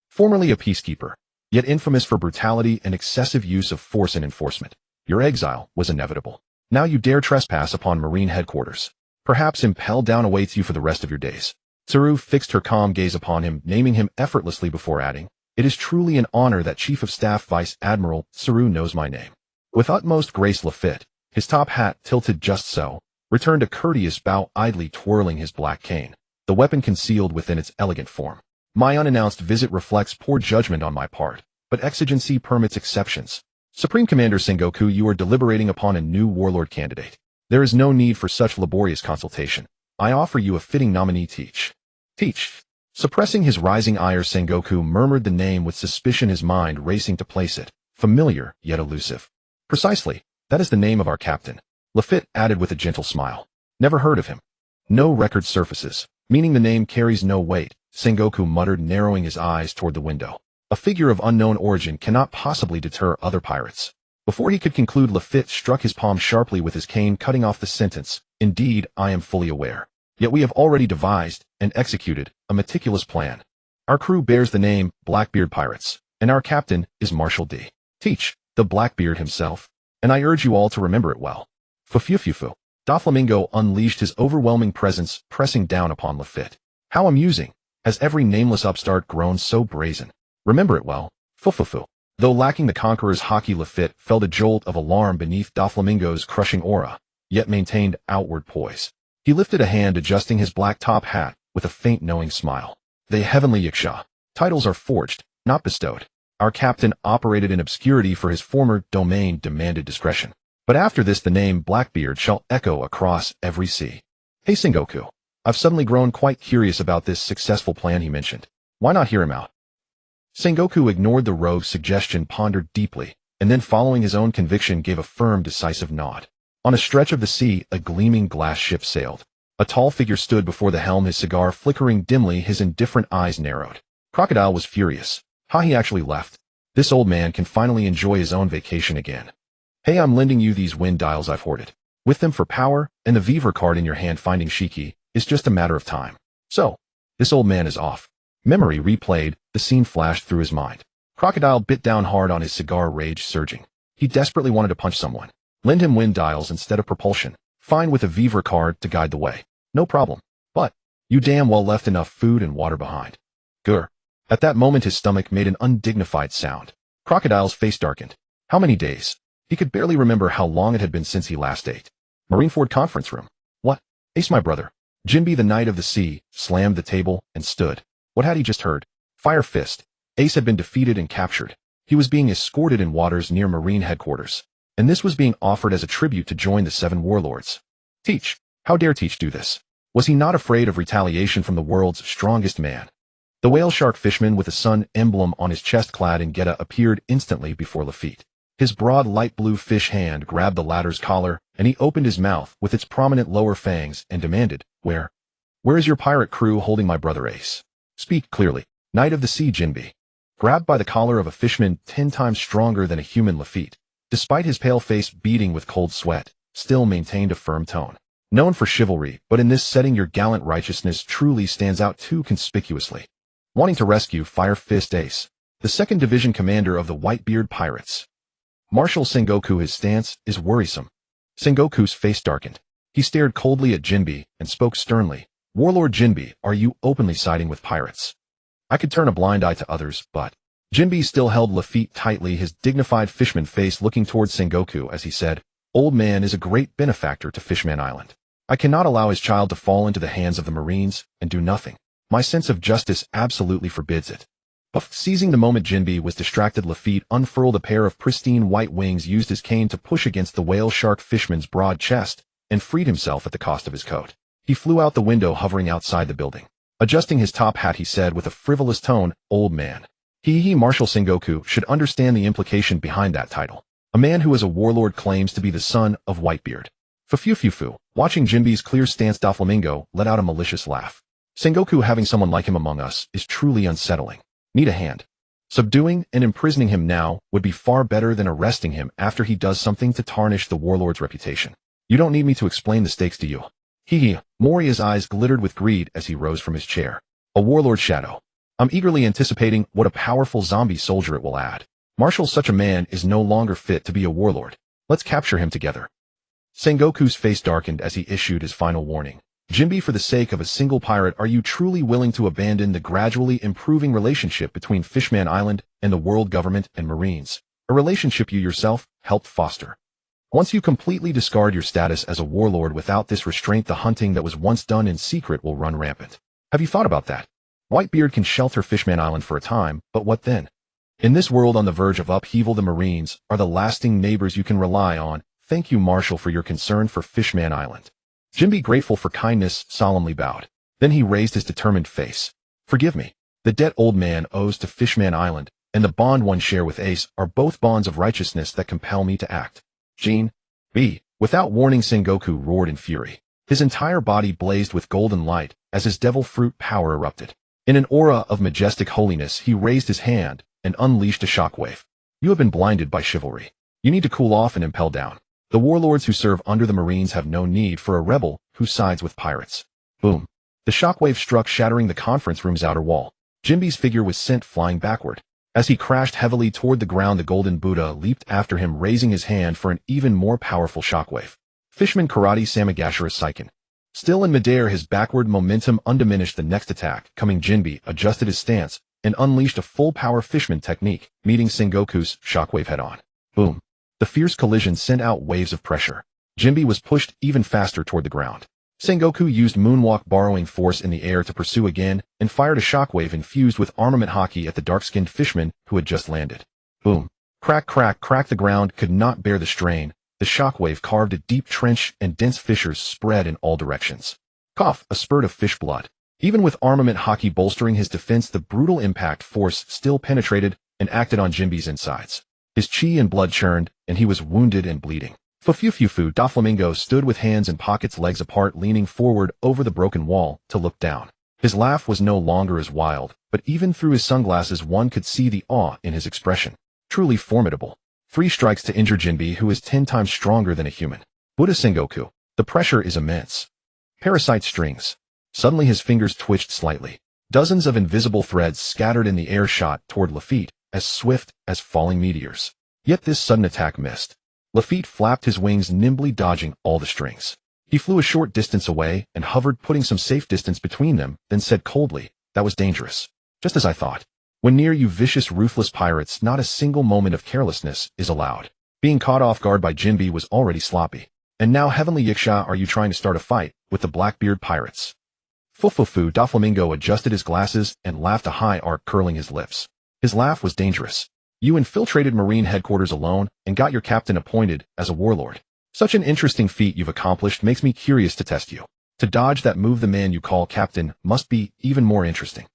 formerly a peacekeeper, yet infamous for brutality and excessive use of force and enforcement. Your exile was inevitable. Now you dare trespass upon Marine headquarters. Perhaps impelled down awaits you for the rest of your days. Tsuru fixed her calm gaze upon him, naming him effortlessly before adding, It is truly an honor that Chief of Staff Vice Admiral Tsuru knows my name. With utmost grace, Lafitte, his top hat tilted just so, returned a courteous bow, idly twirling his black cane, the weapon concealed within its elegant form. My unannounced visit reflects poor judgment on my part, but exigency permits exceptions. Supreme Commander Sengoku, you are deliberating upon a new warlord candidate. There is no need for such laborious consultation. I offer you a fitting nominee. Teach. Suppressing his rising ire, Sengoku murmured the name with suspicion, his mind racing to place it, familiar yet elusive. Precisely, that is the name of our captain, Lafitte added with a gentle smile. Never heard of him. No record surfaces, meaning the name carries no weight, Sengoku muttered, narrowing his eyes toward the window. A figure of unknown origin cannot possibly deter other pirates. Before he could conclude, Lafitte struck his palm sharply with his cane, cutting off the sentence. Indeed, I am fully aware. Yet we have already devised and executed a meticulous plan. Our crew bears the name Blackbeard Pirates, and our captain is Marshal D. Teach, the Blackbeard himself, and I urge you all to remember it well. Fufufufu. Doflamingo unleashed his overwhelming presence, pressing down upon Lafitte. How amusing. Has every nameless upstart grown so brazen? Remember it well. Fufufu. Though lacking the conqueror's hockey, Lafitte felt a jolt of alarm beneath Doflamingo's crushing aura, yet maintained outward poise. He lifted a hand, adjusting his black top hat with a faint knowing smile. The heavenly Yiksha. Titles are forged, not bestowed. Our captain operated in obscurity, for his former domain demanded discretion. But after this the name Blackbeard shall echo across every sea. Hey Sengoku, I've suddenly grown quite curious about this successful plan he mentioned. Why not hear him out? Sengoku ignored the rogue's suggestion, pondered deeply, and then following his own conviction gave a firm, decisive nod. On a stretch of the sea, a gleaming glass ship sailed. A tall figure stood before the helm, his cigar flickering dimly, his indifferent eyes narrowed. Crocodile was furious. He actually left. This old man can finally enjoy his own vacation again. Hey, I'm lending you these wind dials I've hoarded. With them for power, and the Vivre card in your hand finding Shiki is just a matter of time. So, this old man is off. Memory replayed, the scene flashed through his mind. Crocodile bit down hard on his cigar, rage surging. He desperately wanted to punch someone. Lend him wind dials instead of propulsion. Fine with a Vivre card to guide the way. No problem. But, you damn well left enough food and water behind. Grr. At that moment his stomach made an undignified sound. Crocodile's face darkened. How many days? He could barely remember how long it had been since he last ate. Marineford conference room. What? Ace, my brother. Jinbe, the Knight of the Sea, slammed the table and stood. What had he just heard? Fire Fist. Ace had been defeated and captured. He was being escorted in waters near Marine headquarters. And this was being offered as a tribute to join the 7 warlords. Teach. How dare Teach do this? Was he not afraid of retaliation from the world's strongest man? The whale shark fishman with the sun emblem on his chest clad in Geta appeared instantly before Lafitte. His broad light blue fish hand grabbed the latter's collar, and he opened his mouth with its prominent lower fangs and demanded, Where is your pirate crew holding my brother Ace? Speak clearly. Knight of the Sea Jinbe. Grabbed by the collar of a fishman 10 times stronger than a human, Lafitte, despite his pale face beading with cold sweat, still maintained a firm tone. Known for chivalry, but in this setting your gallant righteousness truly stands out too conspicuously. Wanting to rescue Fire Fist Ace, the 2nd Division commander of the Whitebeard Pirates. Marshal Sengoku, his stance is worrisome. Sengoku's face darkened. He stared coldly at Jinbe and spoke sternly. Warlord Jinbe, are you openly siding with pirates? I could turn a blind eye to others, but... Jinbe still held Lafitte tightly, his dignified fishman face looking towards Sengoku as he said, Old man is a great benefactor to Fishman Island. I cannot allow his child to fall into the hands of the Marines and do nothing. My sense of justice absolutely forbids it. Seizing the moment Jinbe was distracted, Lafitte unfurled a pair of pristine white wings, used his cane to push against the whale shark fishman's broad chest, and freed himself at the cost of his coat. He flew out the window, hovering outside the building. Adjusting his top hat, he said with a frivolous tone, Old man. Marshal Sengoku should understand the implication behind that title. A man who is a warlord claims to be the son of Whitebeard. Fu. Watching Jinbe's clear stance, Doflamingo let out a malicious laugh. Sengoku having someone like him among us is truly unsettling. Need a hand. Subduing and imprisoning him now would be far better than arresting him after he does something to tarnish the warlord's reputation. You don't need me to explain the stakes to you. Moria's eyes glittered with greed as he rose from his chair. A warlord shadow. I'm eagerly anticipating what a powerful zombie soldier it will add. Marshal, such a man is no longer fit to be a warlord. Let's capture him together. Sengoku's face darkened as he issued his final warning. Jinbe, for the sake of a single pirate, are you truly willing to abandon the gradually improving relationship between Fishman Island and the world government and Marines, a relationship you yourself helped foster? Once you completely discard your status as a warlord without this restraint, the hunting that was once done in secret will run rampant. Have you thought about that? Whitebeard can shelter Fishman Island for a time, but what then? In this world on the verge of upheaval, the Marines are the lasting neighbors you can rely on. Thank you, Marshal, for your concern for Fishman Island. Jinbe, grateful for kindness, solemnly bowed. Then he raised his determined face. Forgive me. The debt old man owes to Fishman Island, and the bond one share with Ace are both bonds of righteousness that compel me to act. Without warning, Sengoku roared in fury. His entire body blazed with golden light as his devil fruit power erupted. In an aura of majestic holiness, he raised his hand and unleashed a shockwave. You have been blinded by chivalry. You need to cool off and impel down. The warlords who serve under the Marines have no need for a rebel who sides with pirates. Boom. The shockwave struck, shattering the conference room's outer wall. Jinbe's figure was sent flying backward. As he crashed heavily toward the ground, the golden Buddha leaped after him, raising his hand for an even more powerful shockwave. Fishman Karate Samagashira Seiken. Still in midair, his backward momentum undiminished. The next attack, coming, Jinbe adjusted his stance and unleashed a full-power Fishman technique, meeting Sengoku's shockwave head-on. Boom. The fierce collision sent out waves of pressure. Jinbe was pushed even faster toward the ground. Sengoku used moonwalk, borrowing force in the air to pursue again, and fired a shockwave infused with armament hockey at the dark-skinned fishman who had just landed. Boom. Crack, crack, crack. The ground could not bear the strain. The shockwave carved a deep trench and dense fissures spread in all directions. Cough, a spurt of fish blood. Even with armament hockey bolstering his defense, the brutal impact force still penetrated and acted on Jinbe's insides. His chi and blood churned, and he was wounded and bleeding. Fufufufu Doflamingo stood with hands in pockets, legs apart, leaning forward over the broken wall to look down. His laugh was no longer as wild, but even through his sunglasses one could see the awe in his expression. Truly formidable. 3 strikes to injure Jinbe, who is 10 times stronger than a human. Buddha Sengoku. The pressure is immense. Parasite strings. Suddenly his fingers twitched slightly. Dozens of invisible threads scattered in the air shot toward Lafitte, as swift as falling meteors. Yet this sudden attack missed. Lafitte flapped his wings, nimbly dodging all the strings. He flew a short distance away and hovered, putting some safe distance between them, then said coldly, "That was dangerous. Just as I thought. When near you vicious, ruthless pirates, not a single moment of carelessness is allowed." Being caught off guard by Jinbe was already sloppy. "And now, Heavenly Yiksha, are you trying to start a fight with the Blackbeard pirates?" Fufufu Doflamingo adjusted his glasses and laughed, a high arc curling his lips. His laugh was dangerous. "You infiltrated Marine headquarters alone and got your captain appointed as a warlord. Such an interesting feat you've accomplished makes me curious to test you. To dodge that move the man you call captain must be even more interesting."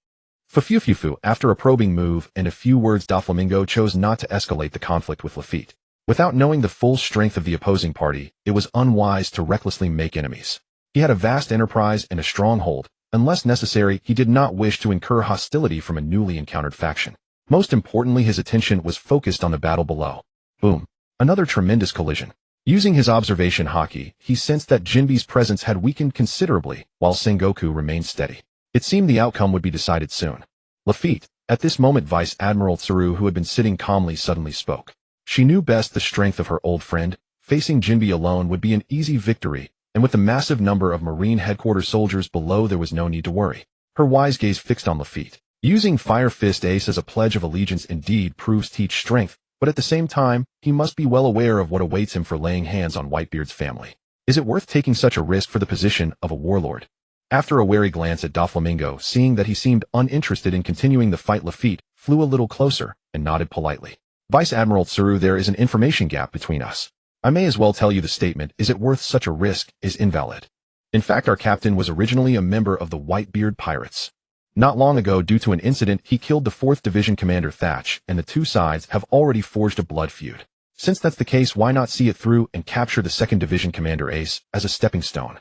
Fufufufu, after a probing move and a few words, Doflamingo chose not to escalate the conflict with Lafitte. Without knowing the full strength of the opposing party, it was unwise to recklessly make enemies. He had a vast enterprise and a stronghold. Unless necessary, he did not wish to incur hostility from a newly encountered faction. Most importantly, his attention was focused on the battle below. Boom. Another tremendous collision. Using his observation haki, he sensed that Jinbe's presence had weakened considerably, while Sengoku remained steady. It seemed the outcome would be decided soon. Lafitte. At this moment, Vice Admiral Tsuru, who had been sitting calmly, suddenly spoke. She knew best the strength of her old friend. Facing Jinbe alone would be an easy victory, and with the massive number of Marine headquarters soldiers below, there was no need to worry. Her wise gaze fixed on Lafitte. Using Fire Fist Ace as a pledge of allegiance indeed proves teach strength, but at the same time, he must be well aware of what awaits him for laying hands on Whitebeard's family. Is it worth taking such a risk for the position of a warlord? After a wary glance at Doflamingo, seeing that he seemed uninterested in continuing the fight, Lafitte flew a little closer and nodded politely. "Vice Admiral Tsuru, there is an information gap between us. I may as well tell you the statement, 'Is it worth such a risk?' is invalid. In fact, our captain was originally a member of the Whitebeard pirates. Not long ago, due to an incident, he killed the 4th Division Commander Thatch, and the two sides have already forged a blood feud. Since that's the case, why not see it through and capture the 2nd Division Commander Ace as a stepping stone?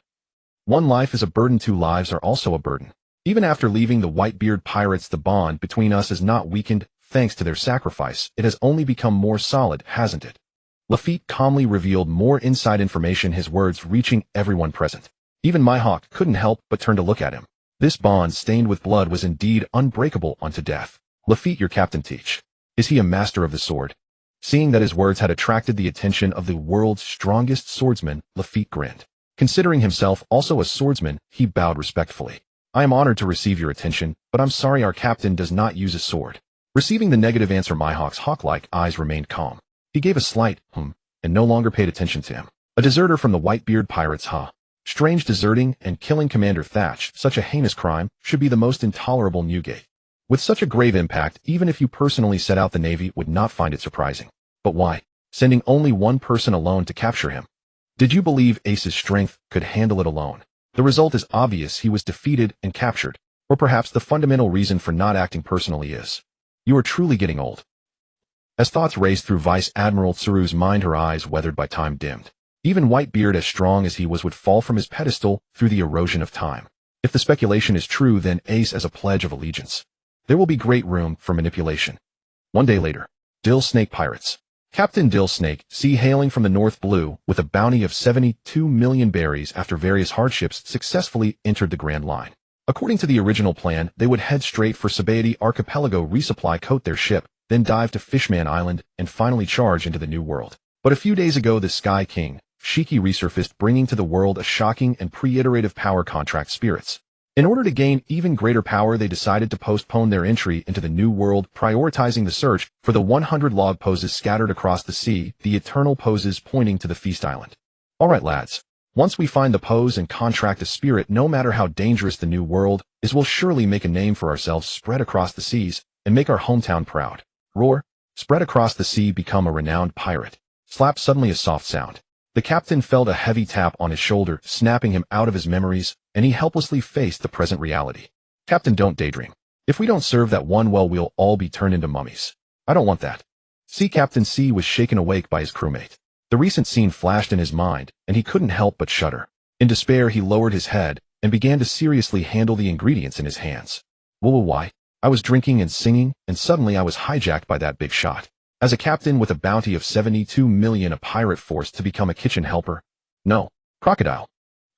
One life is a burden, 2 lives are also a burden. Even after leaving the Whitebeard pirates, the bond between us is not weakened. Thanks to their sacrifice, it has only become more solid, hasn't it?" Lafitte calmly revealed more inside information, his words reaching everyone present. Even Mihawk couldn't help but turn to look at him. This bond, stained with blood, was indeed unbreakable unto death. "Lafitte, your captain teach. Is he a master of the sword?" Seeing that his words had attracted the attention of the world's strongest swordsman, Lafitte grinned. Considering himself also a swordsman, he bowed respectfully. "I am honored to receive your attention, but I'm sorry our captain does not use a sword." Receiving the negative answer, Mihawk's hawk-like eyes remained calm. He gave a slight and no longer paid attention to him. "A deserter from the Whitebeard pirates, huh? Strange, deserting and killing Commander Thatch, such a heinous crime, should be the most intolerable Newgate. With such a grave impact, even if you personally set out, the Navy would not find it surprising. But why? Sending only one person alone to capture him? Did you believe Ace's strength could handle it alone? The result is obvious, he was defeated and captured. Or perhaps the fundamental reason for not acting personally is, you are truly getting old." As thoughts raced through Vice Admiral Tsuru's mind, her eyes, weathered by time, dimmed. Even Whitebeard, as strong as he was, would fall from his pedestal through the erosion of time. If the speculation is true, then Ace as a pledge of allegiance. There will be great room for manipulation. One day later. Dill Snake Pirates. Captain Dill Snake, sea hailing from the North Blue, with a bounty of 72 million berries after various hardships, successfully entered the Grand Line. According to the original plan, they would head straight for Sabaody Archipelago, resupply, coat their ship, then dive to Fishman Island, and finally charge into the New World. But a few days ago, the Sky King, Shiki, resurfaced, bringing to the world a shocking and pre-iterative power contract, spirits. In order to gain even greater power, they decided to postpone their entry into the New World, prioritizing the search for the 100 log poses scattered across the sea, the eternal poses pointing to the Feast Island. "Alright lads, once we find the pose and contract a spirit, no matter how dangerous the New World is, we'll surely make a name for ourselves, spread across the seas, and make our hometown proud." Roar. Spread across the sea, become a renowned pirate. Slap. Suddenly a soft sound. The captain felt a heavy tap on his shoulder, snapping him out of his memories, and he helplessly faced the present reality. "Captain, don't daydream. If we don't serve that one well, we'll all be turned into mummies. I don't want that." Sea Captain C was shaken awake by his crewmate. The recent scene flashed in his mind, and he couldn't help but shudder. In despair, he lowered his head and began to seriously handle the ingredients in his hands. Why? I was drinking and singing, and suddenly I was hijacked by that big shot. As a captain with a bounty of 72 million, a pirate forced to become a kitchen helper? No. Crocodile.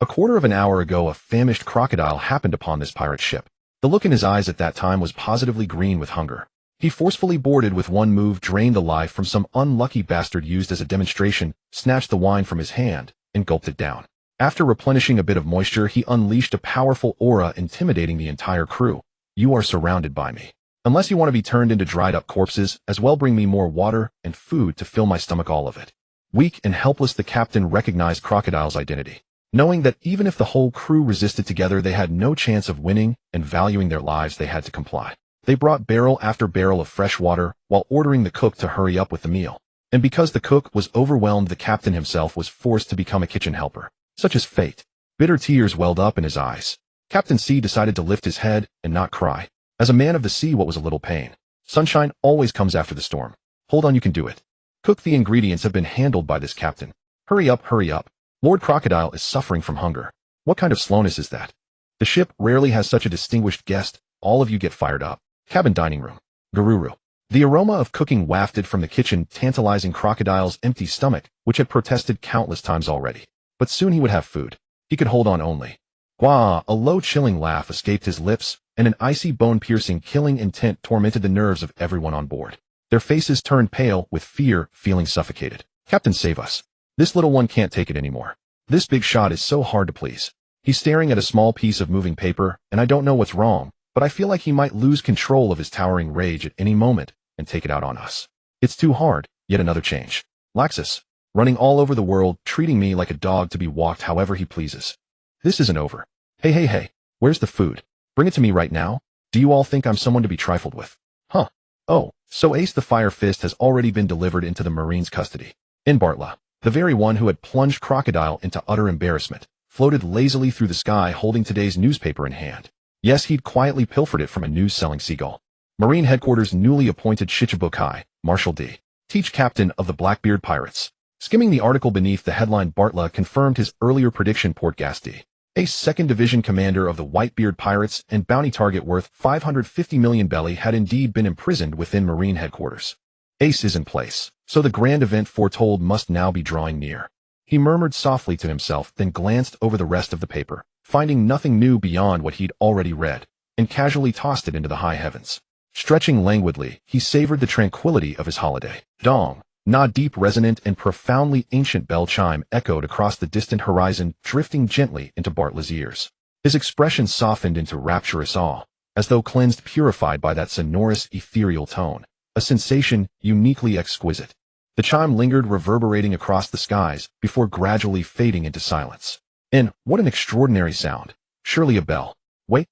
A quarter of an hour ago, a famished crocodile happened upon this pirate ship. The look in his eyes at that time was positively green with hunger. He forcefully boarded with one move, drained the life from some unlucky bastard used as a demonstration, snatched the wine from his hand, and gulped it down. After replenishing a bit of moisture, he unleashed a powerful aura, intimidating the entire crew. You are surrounded by me. Unless you want to be turned into dried-up corpses, as well bring me more water and food to fill my stomach, all of it. Weak and helpless, the captain recognized Crocodile's identity. Knowing that even if the whole crew resisted together, they had no chance of winning, and valuing their lives, they had to comply. They brought barrel after barrel of fresh water, while ordering the cook to hurry up with the meal. And because the cook was overwhelmed, the captain himself was forced to become a kitchen helper. Such is fate. Bitter tears welled up in his eyes. Captain C decided to lift his head and not cry. As a man of the sea, what was a little pain? Sunshine always comes after the storm. Hold on, you can do it. Cook, the ingredients have been handled by this captain. Hurry up, hurry up. Lord Crocodile is suffering from hunger. What kind of slowness is that? The ship rarely has such a distinguished guest. All of you get fired up. Cabin dining room. Gururu. The aroma of cooking wafted from the kitchen, tantalizing Crocodile's empty stomach, which had protested countless times already. But soon he would have food. He could hold on only. Wah! A low, chilling laugh escaped his lips, and an icy, bone-piercing, killing intent tormented the nerves of everyone on board. Their faces turned pale with fear, feeling suffocated. Captain, save us. This little one can't take it anymore. This big shot is so hard to please. He's staring at a small piece of moving paper, and I don't know what's wrong, but I feel like he might lose control of his towering rage at any moment and take it out on us. It's too hard. Yet another change. Laxus. Running all over the world, treating me like a dog to be walked however he pleases. This isn't over. Hey, where's the food? Bring it to me right now. Do you all think I'm someone to be trifled with? Huh. Oh, so Ace the Fire Fist has already been delivered into the Marine's custody. In Bartla, the very one who had plunged Crocodile into utter embarrassment, floated lazily through the sky holding today's newspaper in hand. Yes, he'd quietly pilfered it from a news-selling seagull. Marine Headquarters' newly appointed Shichibukai, Marshal D. Teach Captain of the Blackbeard Pirates. Skimming the article beneath the headline, Bartla confirmed his earlier prediction. Portgas D. Ace, 2nd Division Commander of the Whitebeard Pirates and bounty target worth 550 million belly, had indeed been imprisoned within Marine Headquarters. Ace is in place, so the grand event foretold must now be drawing near. He murmured softly to himself, then glanced over the rest of the paper, finding nothing new beyond what he'd already read, and casually tossed it into the high heavens. Stretching languidly, he savored the tranquility of his holiday. Dong. Na, deep, resonant, and profoundly ancient bell chime echoed across the distant horizon, drifting gently into Bartla's ears. His expression softened into rapturous awe, as though cleansed, purified by that sonorous, ethereal tone, a sensation uniquely exquisite. The chime lingered, reverberating across the skies, before gradually fading into silence. And what an extraordinary sound. Surely a bell. Wait.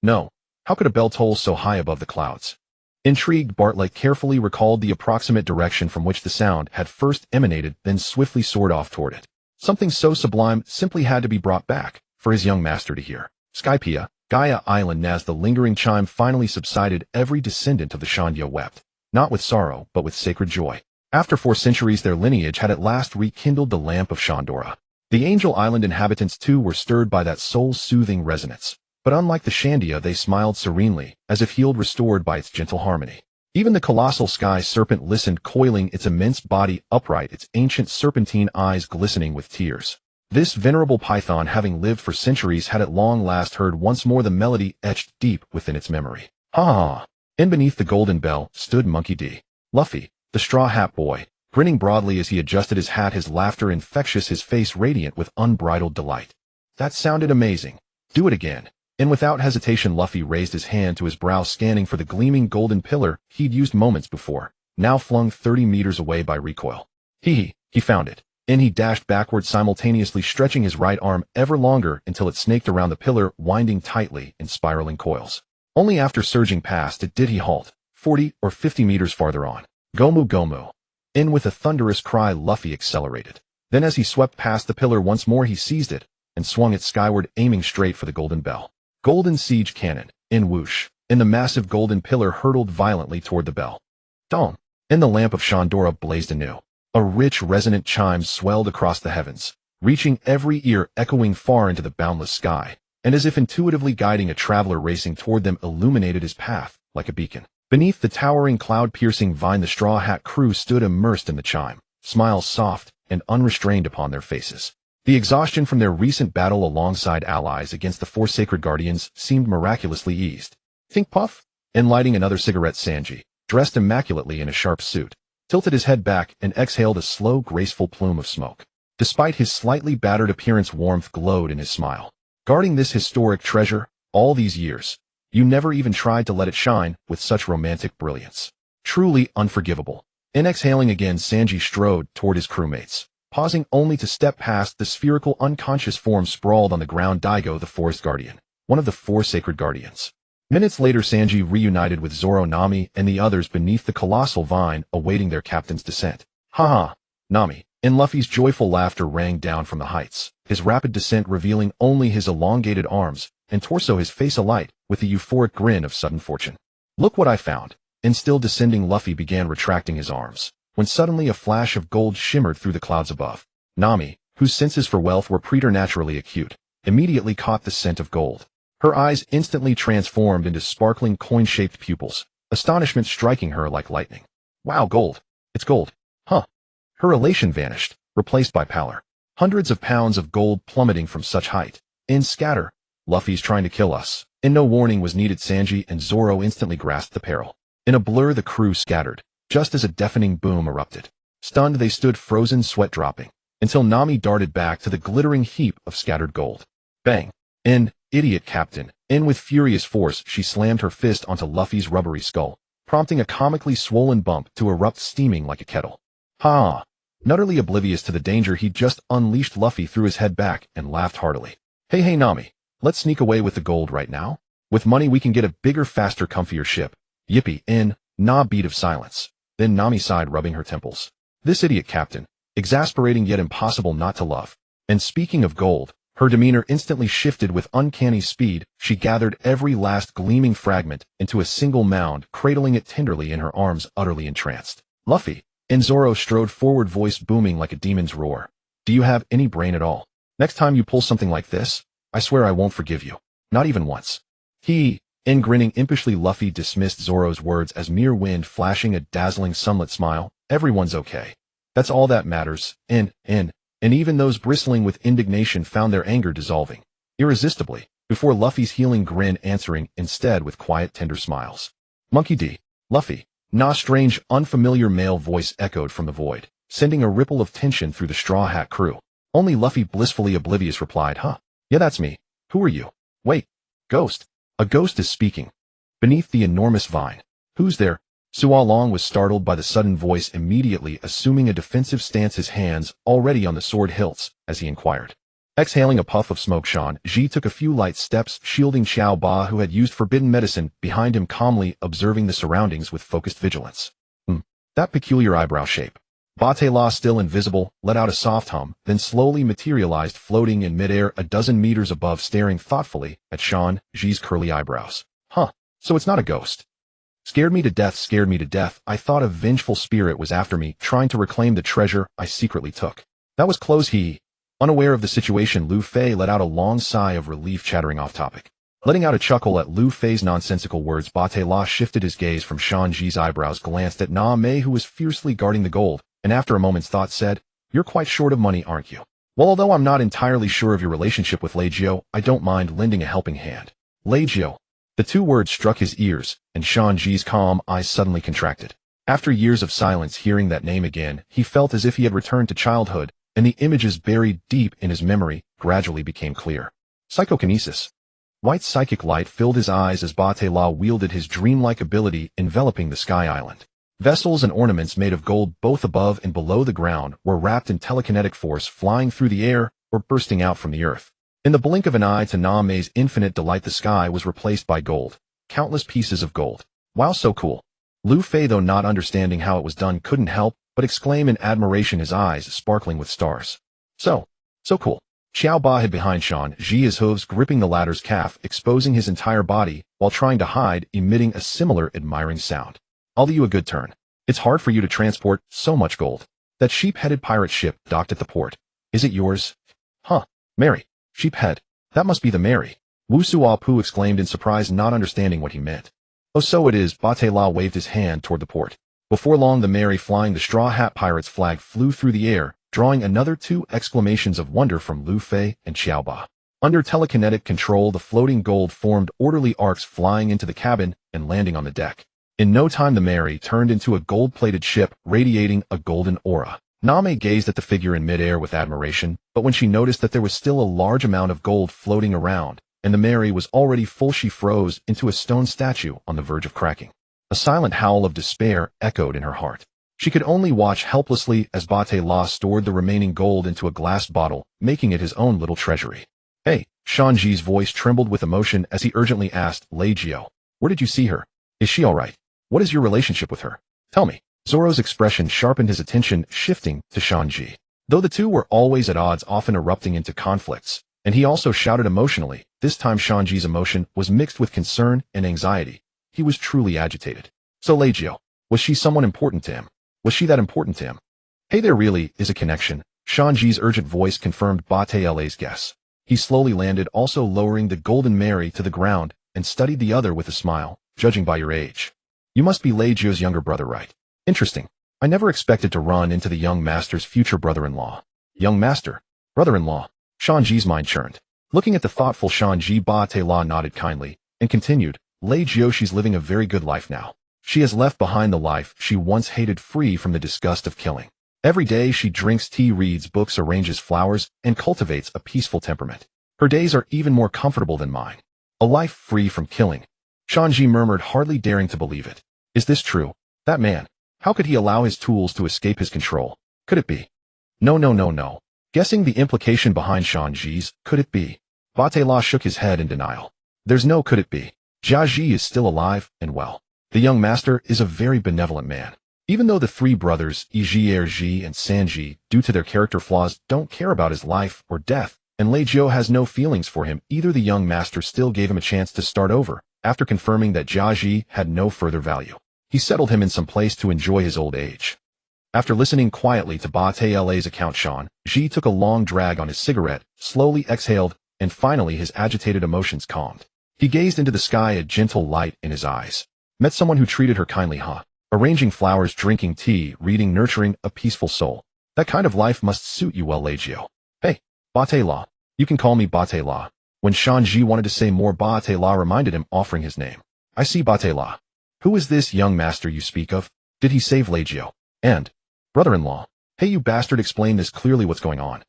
No. How could a bell toll so high above the clouds? Intrigued, Bartla carefully recalled the approximate direction from which the sound had first emanated, then swiftly soared off toward it. Something so sublime simply had to be brought back, for his young master to hear. Skypea, Gaia Island. As the lingering chime finally subsided, every descendant of the Shandya wept, not with sorrow, but with sacred joy. After 4 centuries, their lineage had at last rekindled the lamp of Shandora. The Angel Island inhabitants too were stirred by that soul-soothing resonance. But unlike the Shandya, they smiled serenely, as if healed, restored by its gentle harmony. Even the colossal sky serpent listened, coiling its immense body upright, its ancient serpentine eyes glistening with tears. This venerable python, having lived for centuries, had at long last heard once more the melody etched deep within its memory. Ha! And beneath the golden bell stood Monkey D. Luffy, the straw hat boy, grinning broadly as he adjusted his hat, his laughter infectious, his face radiant with unbridled delight. That sounded amazing. Do it again. And without hesitation, Luffy raised his hand to his brow, scanning for the gleaming golden pillar he'd used moments before, now flung 30 meters away by recoil. He found it. And he dashed backward, simultaneously stretching his right arm ever longer until it snaked around the pillar, winding tightly in spiraling coils. Only after surging past it did he halt, 40 or 50 meters farther on. Gomu Gomu. And with a thunderous cry, Luffy accelerated. Then as he swept past the pillar once more, he seized it and swung it skyward, aiming straight for the golden bell. Golden siege cannon, in whoosh, and the massive golden pillar hurtled violently toward the bell. Dong! And the lamp of Shandora blazed anew. A rich, resonant chime swelled across the heavens, reaching every ear, echoing far into the boundless sky, and as if intuitively guiding a traveler racing toward them, illuminated his path like a beacon. Beneath the towering cloud-piercing vine, the Straw Hat crew stood immersed in the chime, smiles soft and unrestrained upon their faces. The exhaustion from their recent battle alongside allies against the four sacred guardians seemed miraculously eased. Think Puff? And lighting another cigarette, Sanji, dressed immaculately in a sharp suit, tilted his head back and exhaled a slow, graceful plume of smoke. Despite his slightly battered appearance, warmth glowed in his smile. Guarding this historic treasure, all these years, you never even tried to let it shine with such romantic brilliance. Truly unforgivable. In exhaling again, Sanji strode toward his crewmates, pausing only to step past the spherical unconscious form sprawled on the ground. Daigo, the forest guardian, one of the four sacred guardians. Minutes later, Sanji reunited with Zoro, Nami, and the others beneath the colossal vine, awaiting their captain's descent. Ha, Nami. And Luffy's joyful laughter rang down from the heights, his rapid descent revealing only his elongated arms and torso, his face alight with the euphoric grin of sudden fortune. Look what I found. And still descending, Luffy began retracting his arms, when suddenly a flash of gold shimmered through the clouds above. Nami, whose senses for wealth were preternaturally acute, immediately caught the scent of gold. Her eyes instantly transformed into sparkling coin-shaped pupils, astonishment striking her like lightning. Wow, gold. It's gold. Huh. Her elation vanished, replaced by pallor. Hundreds of pounds of gold plummeting from such height. In scatter. Luffy's trying to kill us. And no warning was needed. Sanji and Zoro instantly grasped the peril. In a blur, the crew scattered, just as a deafening boom erupted. Stunned, they stood frozen, sweat dropping, until Nami darted back to the glittering heap of scattered gold. Bang. In, idiot captain. In with furious force, she slammed her fist onto Luffy's rubbery skull, prompting a comically swollen bump to erupt, steaming like a kettle. Ha! Utterly oblivious to the danger he'd just unleashed, Luffy threw his head back and laughed heartily. Hey Nami, let's sneak away with the gold right now. With money we can get a bigger, faster, comfier ship. Yippee. In, nah. Beat of silence. Then Nami sighed, rubbing her temples. This idiot captain, exasperating yet impossible not to love. And speaking of gold, her demeanor instantly shifted with uncanny speed. She gathered every last gleaming fragment into a single mound, cradling it tenderly in her arms, utterly entranced. Luffy. And Zoro strode forward, voice booming like a demon's roar. Do you have any brain at all? Next time you pull something like this, I swear I won't forgive you. Not even once. In grinning impishly, Luffy dismissed Zoro's words as mere wind, flashing a dazzling sunlit smile. Everyone's okay. That's all that matters. And even those bristling with indignation found their anger dissolving irresistibly before Luffy's healing grin, answering instead with quiet, tender smiles. Monkey D. Luffy. Nah. Strange, unfamiliar male voice echoed from the void, sending a ripple of tension through the Straw Hat crew. Only Luffy, blissfully oblivious, replied, Huh. Yeah, that's me. Who are you? Wait. Ghost. A ghost is speaking. Beneath the enormous vine. Who's there? Sualong was startled by the sudden voice, immediately assuming a defensive stance, his hands already on the sword hilts, as he inquired. Exhaling a puff of smoke, Shan Ji took a few light steps, shielding Xiao Ba, who had used forbidden medicine, behind him, calmly observing the surroundings with focused vigilance. That peculiar eyebrow shape. Ba-te-la, still invisible, let out a soft hum, then slowly materialized, floating in midair a dozen meters above, staring thoughtfully at Shan Ji's curly eyebrows. Huh, so it's not a ghost. Scared me to death. I thought a vengeful spirit was after me, trying to reclaim the treasure I secretly took. That was close. Unaware of the situation, Lu Fei let out a long sigh of relief, chattering off topic. Letting out a chuckle at Lu Fei's nonsensical words, Ba-te-la shifted his gaze from Shan Ji's eyebrows, glanced at Na Mei, who was fiercely guarding the gold, and after a moment's thought said, You're quite short of money, aren't you? Well, although I'm not entirely sure of your relationship with Leijio, I don't mind lending a helping hand. Leijio. The two words struck his ears, and Shan Ji's calm eyes suddenly contracted. After years of silence, hearing that name again, he felt as if he had returned to childhood, and the images buried deep in his memory gradually became clear. Psychokinesis. White psychic light filled his eyes as Ba-te-la wielded his dreamlike ability, enveloping the Sky Island. Vessels and ornaments made of gold both above and below the ground were wrapped in telekinetic force, flying through the air or bursting out from the earth. In the blink of an eye, to Na Mei's infinite delight, the sky was replaced by gold. Countless pieces of gold. Wow, so cool. Lu Fei, though not understanding how it was done, couldn't help but exclaim in admiration, his eyes sparkling with stars. So cool. Xiao Ba hid behind Shan Ji, his hooves gripping the latter's calf, exposing his entire body while trying to hide, emitting a similar admiring sound. I'll do you a good turn. It's hard for you to transport so much gold. That sheep-headed pirate ship docked at the port. Is it yours? Huh. Mary. Sheep-head. That must be the Mary. Wu Suapu exclaimed in surprise, not understanding what he meant. Oh, so it is. Batela waved his hand toward the port. Before long, the Mary, flying the Straw Hat Pirate's flag, flew through the air, drawing another 2 exclamations of wonder from Lu Fei and Xiaoba. Under telekinetic control, the floating gold formed orderly arcs, flying into the cabin and landing on the deck. In no time, the Mary turned into a gold-plated ship, radiating a golden aura. Name gazed at the figure in midair with admiration, but when she noticed that there was still a large amount of gold floating around, and the Mary was already full, she froze into a stone statue on the verge of cracking. A silent howl of despair echoed in her heart. She could only watch helplessly as Batela stored the remaining gold into a glass bottle, making it his own little treasury. Hey, Shanji's voice trembled with emotion as he urgently asked, Leijio, where did you see her? Is she all right? What is your relationship with her? Tell me. Zoro's expression sharpened, his attention shifting to Shanji. Though the two were always at odds, often erupting into conflicts, and he also shouted emotionally, this time Shanji's emotion was mixed with concern and anxiety. He was truly agitated. So Leijio, was she someone important to him? Was she that important to him? Hey, there really is a connection. Shanji's urgent voice confirmed Batela's guess. He slowly landed, also lowering the golden Mary to the ground, and studied the other with a smile. Judging by your age, you must be Leijio's younger brother, right? Interesting. I never expected to run into the young master's future brother-in-law. Young master? Brother-in-law? Shanji's mind churned. Looking at the thoughtful Shanji, Batela nodded kindly, and continued, Leijio, she's living a very good life now. She has left behind the life she once hated, free from the disgust of killing. Every day she drinks tea, reads books, arranges flowers, and cultivates a peaceful temperament. Her days are even more comfortable than mine. A life free from killing. Shanji murmured, hardly daring to believe it. Is this true? That man. How could he allow his tools to escape his control? Could it be? No. Guessing the implication behind Shanji's, could it be? Batela shook his head in denial. There's no could it be. Jiaji is still alive and well. The young master is a very benevolent man. Even though the 3 brothers, Ji and Sanji, due to their character flaws, don't care about his life or death, and Leijio has no feelings for him either, the young master still gave him a chance to start over, after confirming that Jiaji had no further value. He settled him in some place to enjoy his old age. After listening quietly to Batela's account, Ji took a long drag on his cigarette, slowly exhaled, and finally his agitated emotions calmed. He gazed into the sky, a gentle light in his eyes. Met someone who treated her kindly, huh? Arranging flowers, drinking tea, reading, nurturing a peaceful soul. That kind of life must suit you well, Leijio. Hey, Batela. You can call me Batela. When Shanji wanted to say more, Batela reminded him, offering his name. I see, Batela. Who is this young master you speak of? Did he save Leijio? And brother-in-law. Hey, you bastard, explain this clearly, what's going on?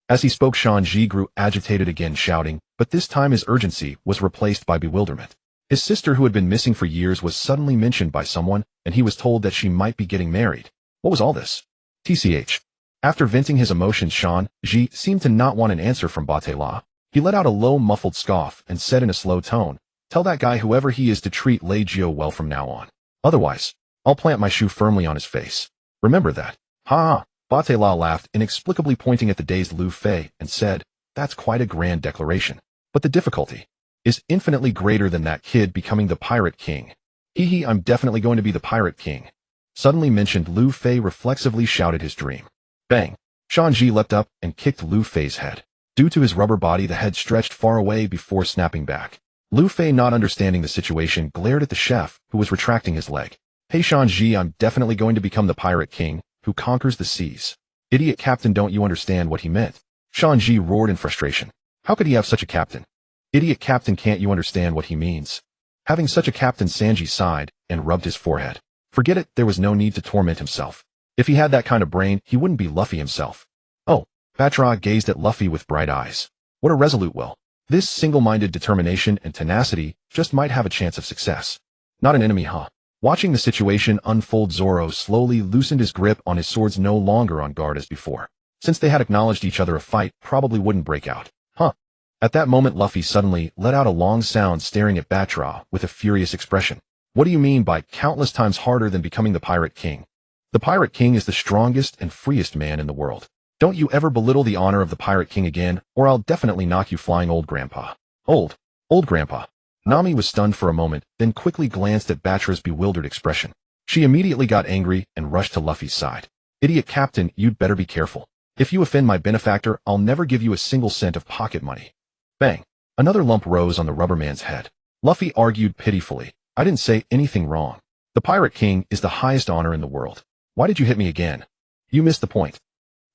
As he spoke, Shanji grew agitated again, shouting, but this time his urgency was replaced by bewilderment. His sister, who had been missing for years, was suddenly mentioned by someone, and he was told that she might be getting married. What was all this? TCH. After venting his emotions, Shanji seemed to not want an answer from Batela. He let out a low, muffled scoff and said in a slow tone, tell that guy, whoever he is, to treat Leijio well from now on. Otherwise, I'll plant my shoe firmly on his face. Remember that. Ha! Batela laughed, inexplicably pointing at the dazed Lu Fei, and said, that's quite a grand declaration. But the difficulty is infinitely greater than that kid becoming the pirate king. Hee, I'm definitely going to be the pirate king. Suddenly mentioned, Lu Fei reflexively shouted his dream. Bang! Shanji leapt up and kicked Lu Fei's head. Due to his rubber body, the head stretched far away before snapping back. Lu Fei, not understanding the situation, glared at the chef, who was retracting his leg. Hey Shanji, I'm definitely going to become the pirate king, who conquers the seas. Idiot captain, don't you understand what he meant? Shanji roared in frustration. How could he have such a captain? Idiot captain, can't you understand what he means? Having such a captain, Sanji sighed and rubbed his forehead. Forget it, there was no need to torment himself. If he had that kind of brain, he wouldn't be Luffy himself. Oh, Batra gazed at Luffy with bright eyes. What a resolute will. This single-minded determination and tenacity just might have a chance of success. Not an enemy, huh? Watching the situation unfold, Zoro slowly loosened his grip on his swords, no longer on guard as before. Since they had acknowledged each other, a fight probably wouldn't break out. Huh? At that moment, Luffy suddenly let out a long sound, staring at Batra with a furious expression. What do you mean by countless times harder than becoming the Pirate King? The Pirate King is the strongest and freest man in the world. Don't you ever belittle the honor of the Pirate King again, or I'll definitely knock you flying, old grandpa. Old grandpa. Nami was stunned for a moment, then quickly glanced at Batra's bewildered expression. She immediately got angry and rushed to Luffy's side. Idiot captain, you'd better be careful. If you offend my benefactor, I'll never give you a single cent of pocket money. Bang. Another lump rose on the rubber man's head. Luffy argued pitifully. I didn't say anything wrong. The Pirate King is the highest honor in the world. Why did you hit me again? You missed the point.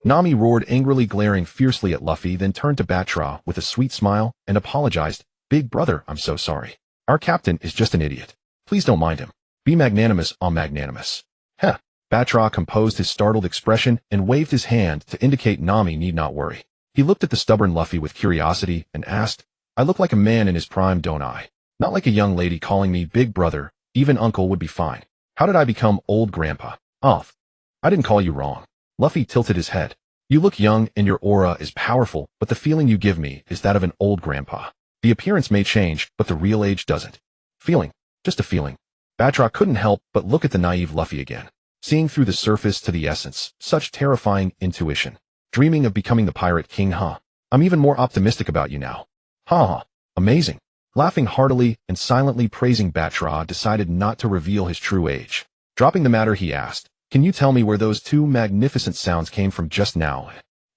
Nami roared angrily, glaring fiercely at Luffy, then turned to Batra with a sweet smile and apologized. Big brother, I'm so sorry. Our captain is just an idiot. Please don't mind him. Be magnanimous, I'm magnanimous. Heh. Batra composed his startled expression and waved his hand to indicate Nami need not worry. He looked at the stubborn Luffy with curiosity and asked, I look like a man in his prime, don't I? Not like a young lady calling me big brother, even uncle would be fine. How did I become old grandpa? Oh, I didn't call you wrong. Luffy tilted his head. You look young and your aura is powerful, but the feeling you give me is that of an old grandpa. The appearance may change, but the real age doesn't. Feeling. Just a feeling. Batra couldn't help but look at the naive Luffy again. Seeing through the surface to the essence, such terrifying intuition. Dreaming of becoming the Pirate King, huh? I'm even more optimistic about you now. Ha! Amazing. Laughing heartily and silently praising Batra decided not to reveal his true age. Dropping the matter, he asked, can you tell me where those two magnificent sounds came from just now?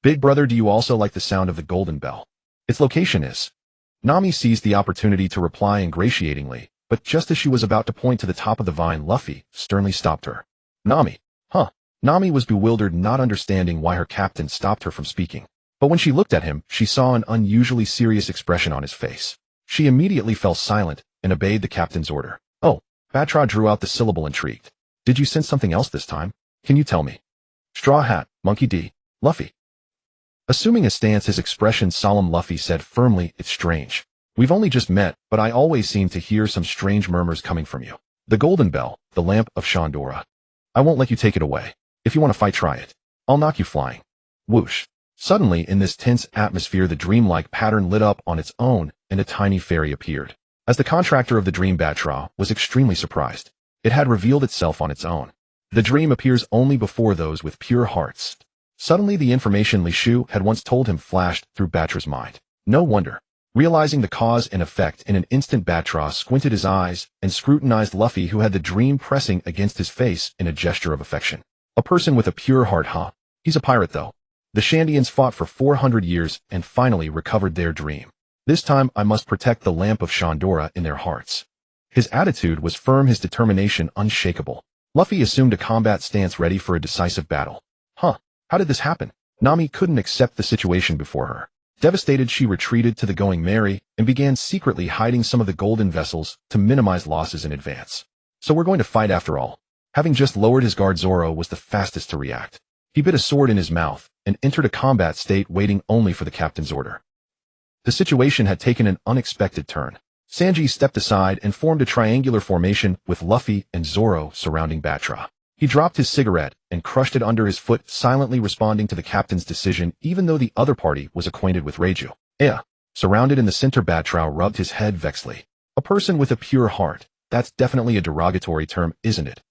Big brother, do you also like the sound of the golden bell? Its location is. Nami seized the opportunity to reply ingratiatingly, but just as she was about to point to the top of the vine, Luffy sternly stopped her. Nami. Huh. Nami was bewildered, not understanding why her captain stopped her from speaking. But when she looked at him, she saw an unusually serious expression on his face. She immediately fell silent and obeyed the captain's order. Oh, Batra drew out the syllable, intrigued. Did you sense something else this time? Can you tell me? Straw Hat, Monkey D. Luffy. Assuming a stance, his expression solemn, Luffy said firmly, it's strange. We've only just met, but I always seem to hear some strange murmurs coming from you. The golden bell, the lamp of Shandora. I won't let you take it away. If you want to fight, try it. I'll knock you flying. Whoosh. Suddenly, in this tense atmosphere, the dreamlike pattern lit up on its own, and a tiny fairy appeared. As the contractor of the dream, Batra was extremely surprised. It had revealed itself on its own. The dream appears only before those with pure hearts. Suddenly, the information Li Shu had once told him flashed through Batra's mind. No wonder. Realizing the cause and effect in an instant, Batra squinted his eyes and scrutinized Luffy, who had the dream pressing against his face in a gesture of affection. A person with a pure heart, huh? He's a pirate, though. The Shandians fought for 400 years and finally recovered their dream. This time I must protect the lamp of Shandora in their hearts. His attitude was firm, his determination unshakable. Luffy assumed a combat stance, ready for a decisive battle. Huh? How did this happen? Nami couldn't accept the situation before her. Devastated, she retreated to the Going Merry and began secretly hiding some of the golden vessels to minimize losses in advance. So we're going to fight after all. Having just lowered his guard, Zoro was the fastest to react. He bit a sword in his mouth and entered a combat state, waiting only for the captain's order. The situation had taken an unexpected turn. Sanji stepped aside and formed a triangular formation with Luffy and Zoro surrounding Batra. He dropped his cigarette and crushed it under his foot, silently responding to the captain's decision, even though the other party was acquainted with Reiju. Surrounded in the center, Batra rubbed his head vexedly. A person with a pure heart. That's definitely a derogatory term, isn't it?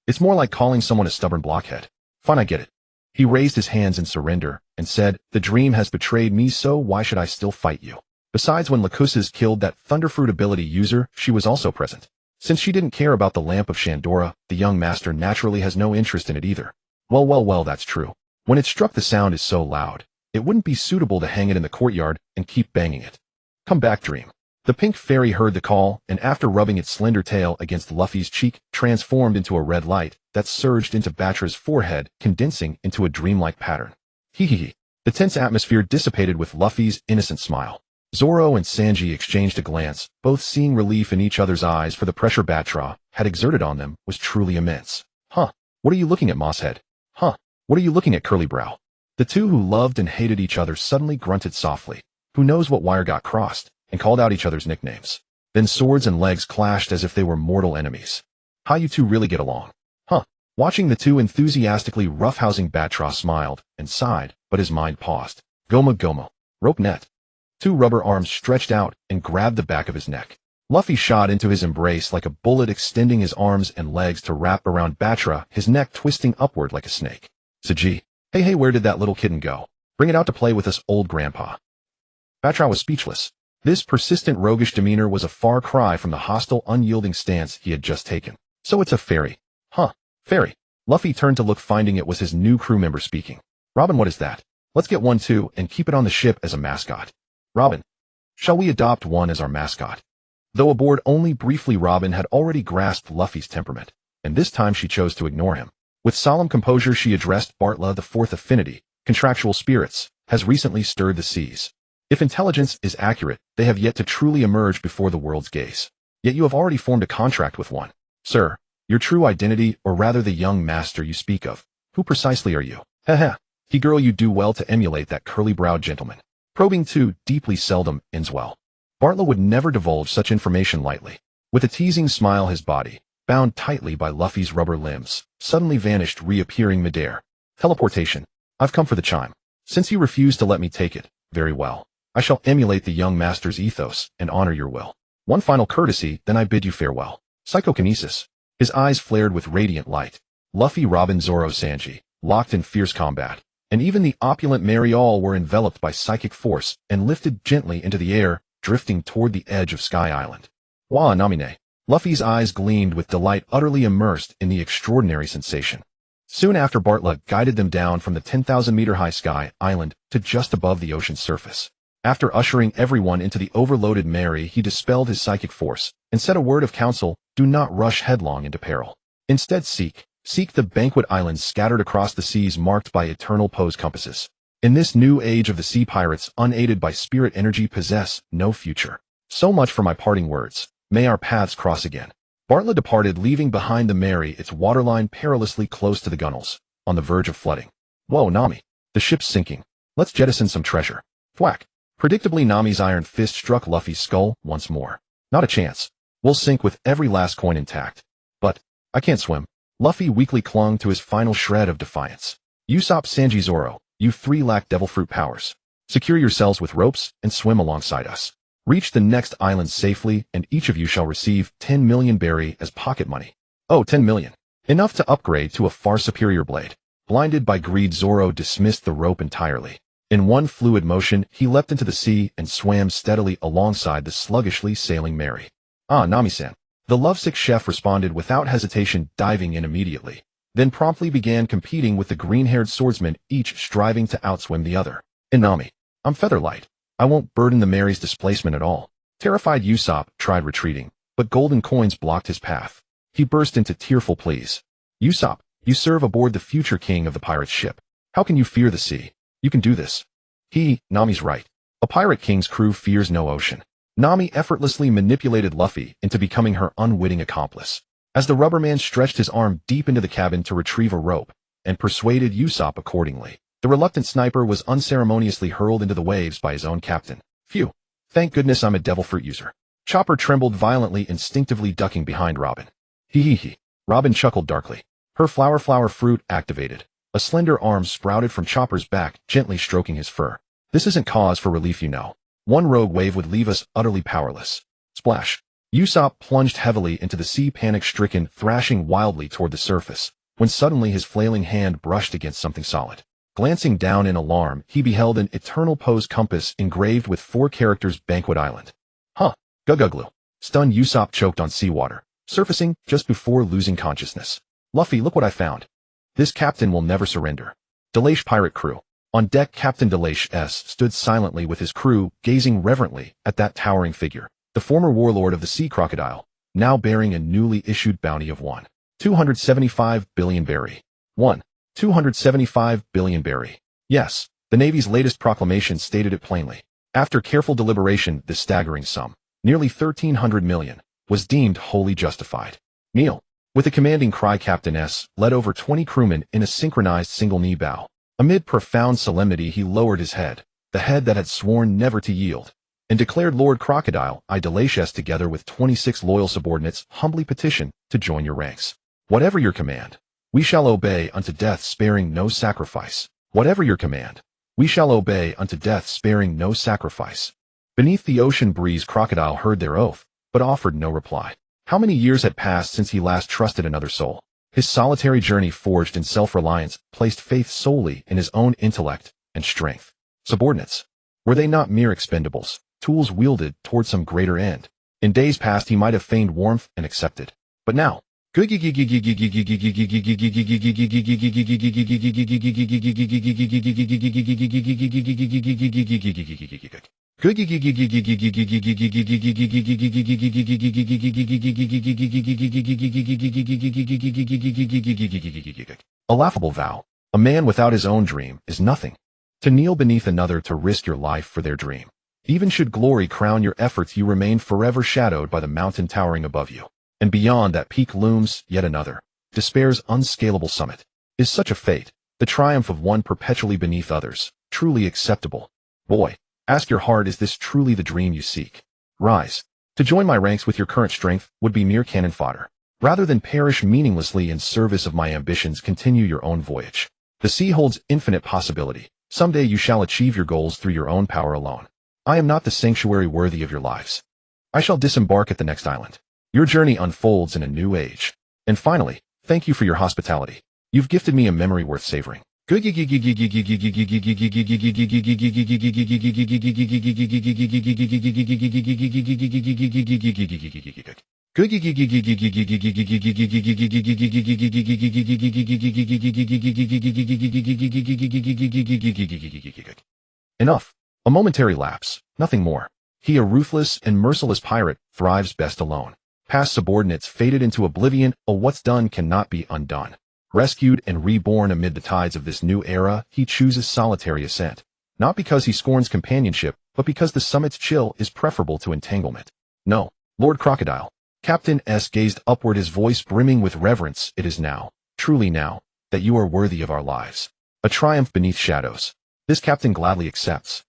It's more like calling someone a stubborn blockhead. Fine, I get it. He raised his hands in surrender and said, the dream has betrayed me, so why should I still fight you? Besides, when Lacuses killed that Thunderfruit ability user, she was also present. Since she didn't care about the lamp of Shandora, the young master naturally has no interest in it either. Well, that's true. When it struck, the sound is so loud, it wouldn't be suitable to hang it in the courtyard and keep banging it. Come back, dream. The pink fairy heard the call, and after rubbing its slender tail against Luffy's cheek, transformed into a red light that surged into Batra's forehead, condensing into a dreamlike pattern. Hee. The tense atmosphere dissipated with Luffy's innocent smile. Zoro and Sanji exchanged a glance, both seeing relief in each other's eyes, for the pressure Batra had exerted on them was truly immense. Huh? What are you looking at, Mosshead? Huh? What are you looking at, Curlybrow? The two who loved and hated each other suddenly grunted softly. Who knows what wire got crossed, and called out each other's nicknames. Then swords and legs clashed as if they were mortal enemies. How you two really get along. Huh? Watching the two enthusiastically roughhousing, Batra smiled and sighed, but his mind paused. Gomu. Rope net. Two rubber arms stretched out and grabbed the back of his neck. Luffy shot into his embrace like a bullet, extending his arms and legs to wrap around Batra, his neck twisting upward like a snake. Saji. Hey, where did that little kitten go? Bring it out to play with us, old grandpa. Batra was speechless. This persistent roguish demeanor was a far cry from the hostile, unyielding stance he had just taken. So it's a fairy. Huh? Fairy. Luffy turned to look, finding it was his new crew member speaking. Robin, what is that? Let's get one too and keep it on the ship as a mascot. Robin, shall we adopt one as our mascot? Though aboard only briefly, Robin had already grasped Luffy's temperament, and this time she chose to ignore him. With solemn composure she addressed Bartla. The fourth affinity, contractual spirits, has recently stirred the seas. If intelligence is accurate, they have yet to truly emerge before the world's gaze. Yet you have already formed a contract with one. Sir, your true identity, or rather the young master you speak of, who precisely are you? Heh. He girl, you do well to emulate that curly-browed gentleman. Probing too deeply seldom ends well. Bartla would never divulge such information lightly. With a teasing smile, his body, bound tightly by Luffy's rubber limbs, suddenly vanished, reappearing midair. Teleportation. I've come for the chime. Since you refuse to let me take it, very well. I shall emulate the young master's ethos and honor your will. One final courtesy, then I bid you farewell. Psychokinesis. His eyes flared with radiant light. Luffy, Robin, Zoro, Sanji, locked in fierce combat, and even the opulent Mary, all were enveloped by psychic force and lifted gently into the air, drifting toward the edge of Sky Island. Wa Namine. Luffy's eyes gleamed with delight, utterly immersed in the extraordinary sensation. Soon after, Bartla guided them down from the 10,000-meter-high Sky Island to just above the ocean's surface. After ushering everyone into the overloaded Mary, he dispelled his psychic force and said a word of counsel: do not rush headlong into peril. Instead seek the banquet islands scattered across the seas marked by eternal pose compasses. In this new age of the sea, pirates, unaided by spirit energy, possess no future. So much for my parting words. May our paths cross again. Bartla departed, leaving behind the Mary, its waterline perilously close to the gunwales, on the verge of flooding. Whoa, Nami. The ship's sinking. Let's jettison some treasure. Thwack. Predictably, Nami's iron fist struck Luffy's skull once more. Not a chance. We'll sink with every last coin intact. But I can't swim. Luffy weakly clung to his final shred of defiance. Usopp, Sanji, Zoro, you three lack devil fruit powers. Secure yourselves with ropes and swim alongside us. Reach the next island safely, and each of you shall receive 10 million berry as pocket money. Oh, 10 million. Enough to upgrade to a far superior blade. Blinded by greed, Zoro dismissed the rope entirely. In one fluid motion, he leapt into the sea and swam steadily alongside the sluggishly sailing Mary. Ah, Nami-san. The lovesick chef responded without hesitation, diving in immediately. Then promptly began competing with the green-haired swordsman, each striving to outswim the other. And Nami, I'm featherlight. I won't burden the Mary's displacement at all. Terrified Usopp tried retreating, but golden coins blocked his path. He burst into tearful pleas. Usopp, you serve aboard the future king of the pirate's ship. How can you fear the sea? You can do this. Nami's right. A pirate king's crew fears no ocean. Nami effortlessly manipulated Luffy into becoming her unwitting accomplice. As the rubberman stretched his arm deep into the cabin to retrieve a rope, and persuaded Usopp accordingly, the reluctant sniper was unceremoniously hurled into the waves by his own captain. Phew. Thank goodness I'm a devil fruit user. Chopper trembled violently, instinctively ducking behind Robin. Hee. Robin chuckled darkly. Her flower fruit activated. A slender arm sprouted from Chopper's back, gently stroking his fur. This isn't cause for relief, you know. One rogue wave would leave us utterly powerless. Splash. Usopp plunged heavily into the sea, panic-stricken, thrashing wildly toward the surface, when suddenly his flailing hand brushed against something solid. Glancing down in alarm, he beheld an eternal pose compass engraved with 4 characters: Banquet Island. Huh. Guguglu. Stunned, Usopp choked on seawater, surfacing just before losing consciousness. Luffy, look what I found. This captain will never surrender. Delaish pirate crew. On deck, Captain Delaish S. stood silently with his crew, gazing reverently at that towering figure, the former warlord of the sea crocodile, now bearing a newly issued bounty of 275 billion berry. 275 billion berry. Yes, the Navy's latest proclamation stated it plainly. After careful deliberation, this staggering sum, nearly 1,300 million, was deemed wholly justified. Kneel. With a commanding cry, Captain S. led over 20 crewmen in a synchronized single-knee bow. Amid profound solemnity, he lowered his head, the head that had sworn never to yield, and declared, Lord Crocodile, I Delaish S. together with 26 loyal subordinates humbly petition to join your ranks. Whatever your command, we shall obey unto death, sparing no sacrifice. Whatever your command, we shall obey unto death, sparing no sacrifice. Beneath the ocean breeze, Crocodile heard their oath, but offered no reply. How many years had passed since he last trusted another soul? His solitary journey, forged in self-reliance, placed faith solely in his own intellect and strength. Subordinates. Were they not mere expendables, tools wielded toward some greater end? In days past he might have feigned warmth and accepted. But now, A laughable vow. A man without his own dream is nothing. To kneel beneath another to risk your life for their dream. Even should glory crown your efforts, you remain forever shadowed by the mountain towering above you. And beyond that peak looms yet another. Despair's unscalable summit. Is such a fate, the triumph of one perpetually beneath others, truly acceptable? Boy, ask your heart, is this truly the dream you seek? Rise. To join my ranks with your current strength would be mere cannon fodder. Rather than perish meaninglessly in service of my ambitions, continue your own voyage. The sea holds infinite possibility. Someday you shall achieve your goals through your own power alone. I am not the sanctuary worthy of your lives. I shall disembark at the next island. Your journey unfolds in a new age. And finally, thank you for your hospitality. You've gifted me a memory worth savoring. Enough. A momentary lapse, nothing more. He, a ruthless and merciless pirate, thrives best alone. Past subordinates faded into oblivion, what's done cannot be undone. Rescued and reborn amid the tides of this new era, he chooses solitary ascent. Not because he scorns companionship, but because the summit's chill is preferable to entanglement. No, Lord Crocodile. Captain S gazed upward, his voice brimming with reverence. It is now, truly now, that you are worthy of our lives. A triumph beneath shadows. This captain gladly accepts.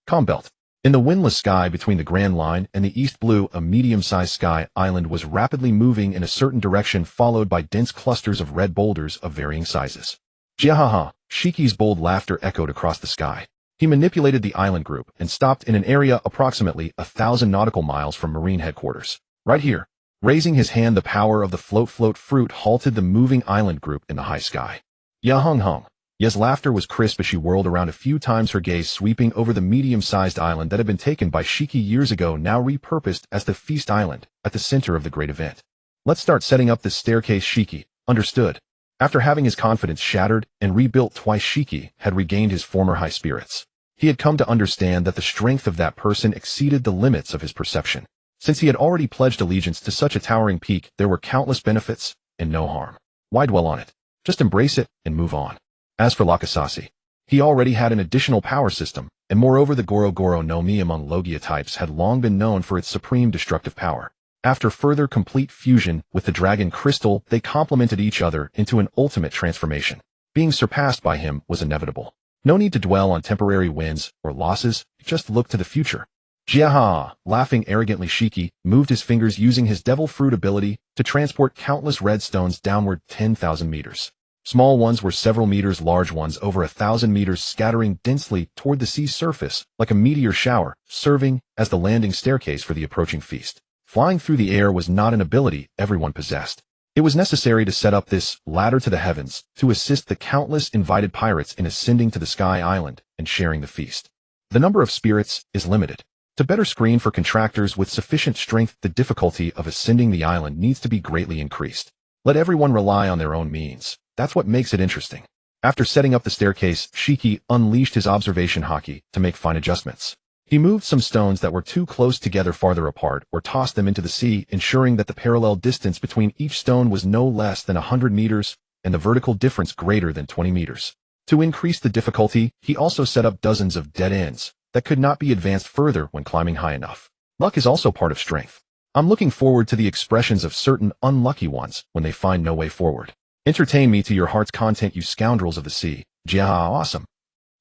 Combelt. In the windless sky between the Grand Line and the East Blue, a medium-sized sky island was rapidly moving in a certain direction, followed by dense clusters of red boulders of varying sizes. Jiahaha, Shiki's bold laughter echoed across the sky. He manipulated the island group and stopped in an area approximately 1,000 nautical miles from Marine headquarters. Right here. Raising his hand, the power of the float fruit halted the moving island group in the high sky. Yahung. Ya's laughter was crisp as she whirled around a few times, her gaze sweeping over the medium-sized island that had been taken by Shiki years ago, now repurposed as the Feast Island, at the center of the great event. Let's start setting up this staircase, Shiki. Understood. After having his confidence shattered and rebuilt twice, Shiki had regained his former high spirits. He had come to understand that the strength of that person exceeded the limits of his perception. Since he had already pledged allegiance to such a towering peak, there were countless benefits and no harm. Why dwell on it? Just embrace it and move on. As for Lakasasi, he already had an additional power system, and moreover the Goro no Mi among Logia types had long been known for its supreme destructive power. After further complete fusion with the Dragon Crystal, they complemented each other into an ultimate transformation. Being surpassed by him was inevitable. No need to dwell on temporary wins or losses, just look to the future. Jiaha, laughing arrogantly, Shiki moved his fingers using his devil fruit ability to transport countless red stones downward 10,000 meters. Small ones were several meters, large ones over 1,000 meters, scattering densely toward the sea's surface like a meteor shower, serving as the landing staircase for the approaching feast. Flying through the air was not an ability everyone possessed. It was necessary to set up this ladder to the heavens to assist the countless invited pirates in ascending to the Sky Island and sharing the feast. The number of spirits is limited. To better screen for contractors with sufficient strength, the difficulty of ascending the island needs to be greatly increased. Let everyone rely on their own means. That's what makes it interesting. After setting up the staircase, Shiki unleashed his observation haki to make fine adjustments. He moved some stones that were too close together farther apart or tossed them into the sea, ensuring that the parallel distance between each stone was no less than 100 meters and the vertical difference greater than 20 meters. To increase the difficulty, he also set up dozens of dead ends that could not be advanced further when climbing high enough. Luck is also part of strength. I'm looking forward to the expressions of certain unlucky ones when they find no way forward. Entertain me to your heart's content, you scoundrels of the sea. Jia, awesome.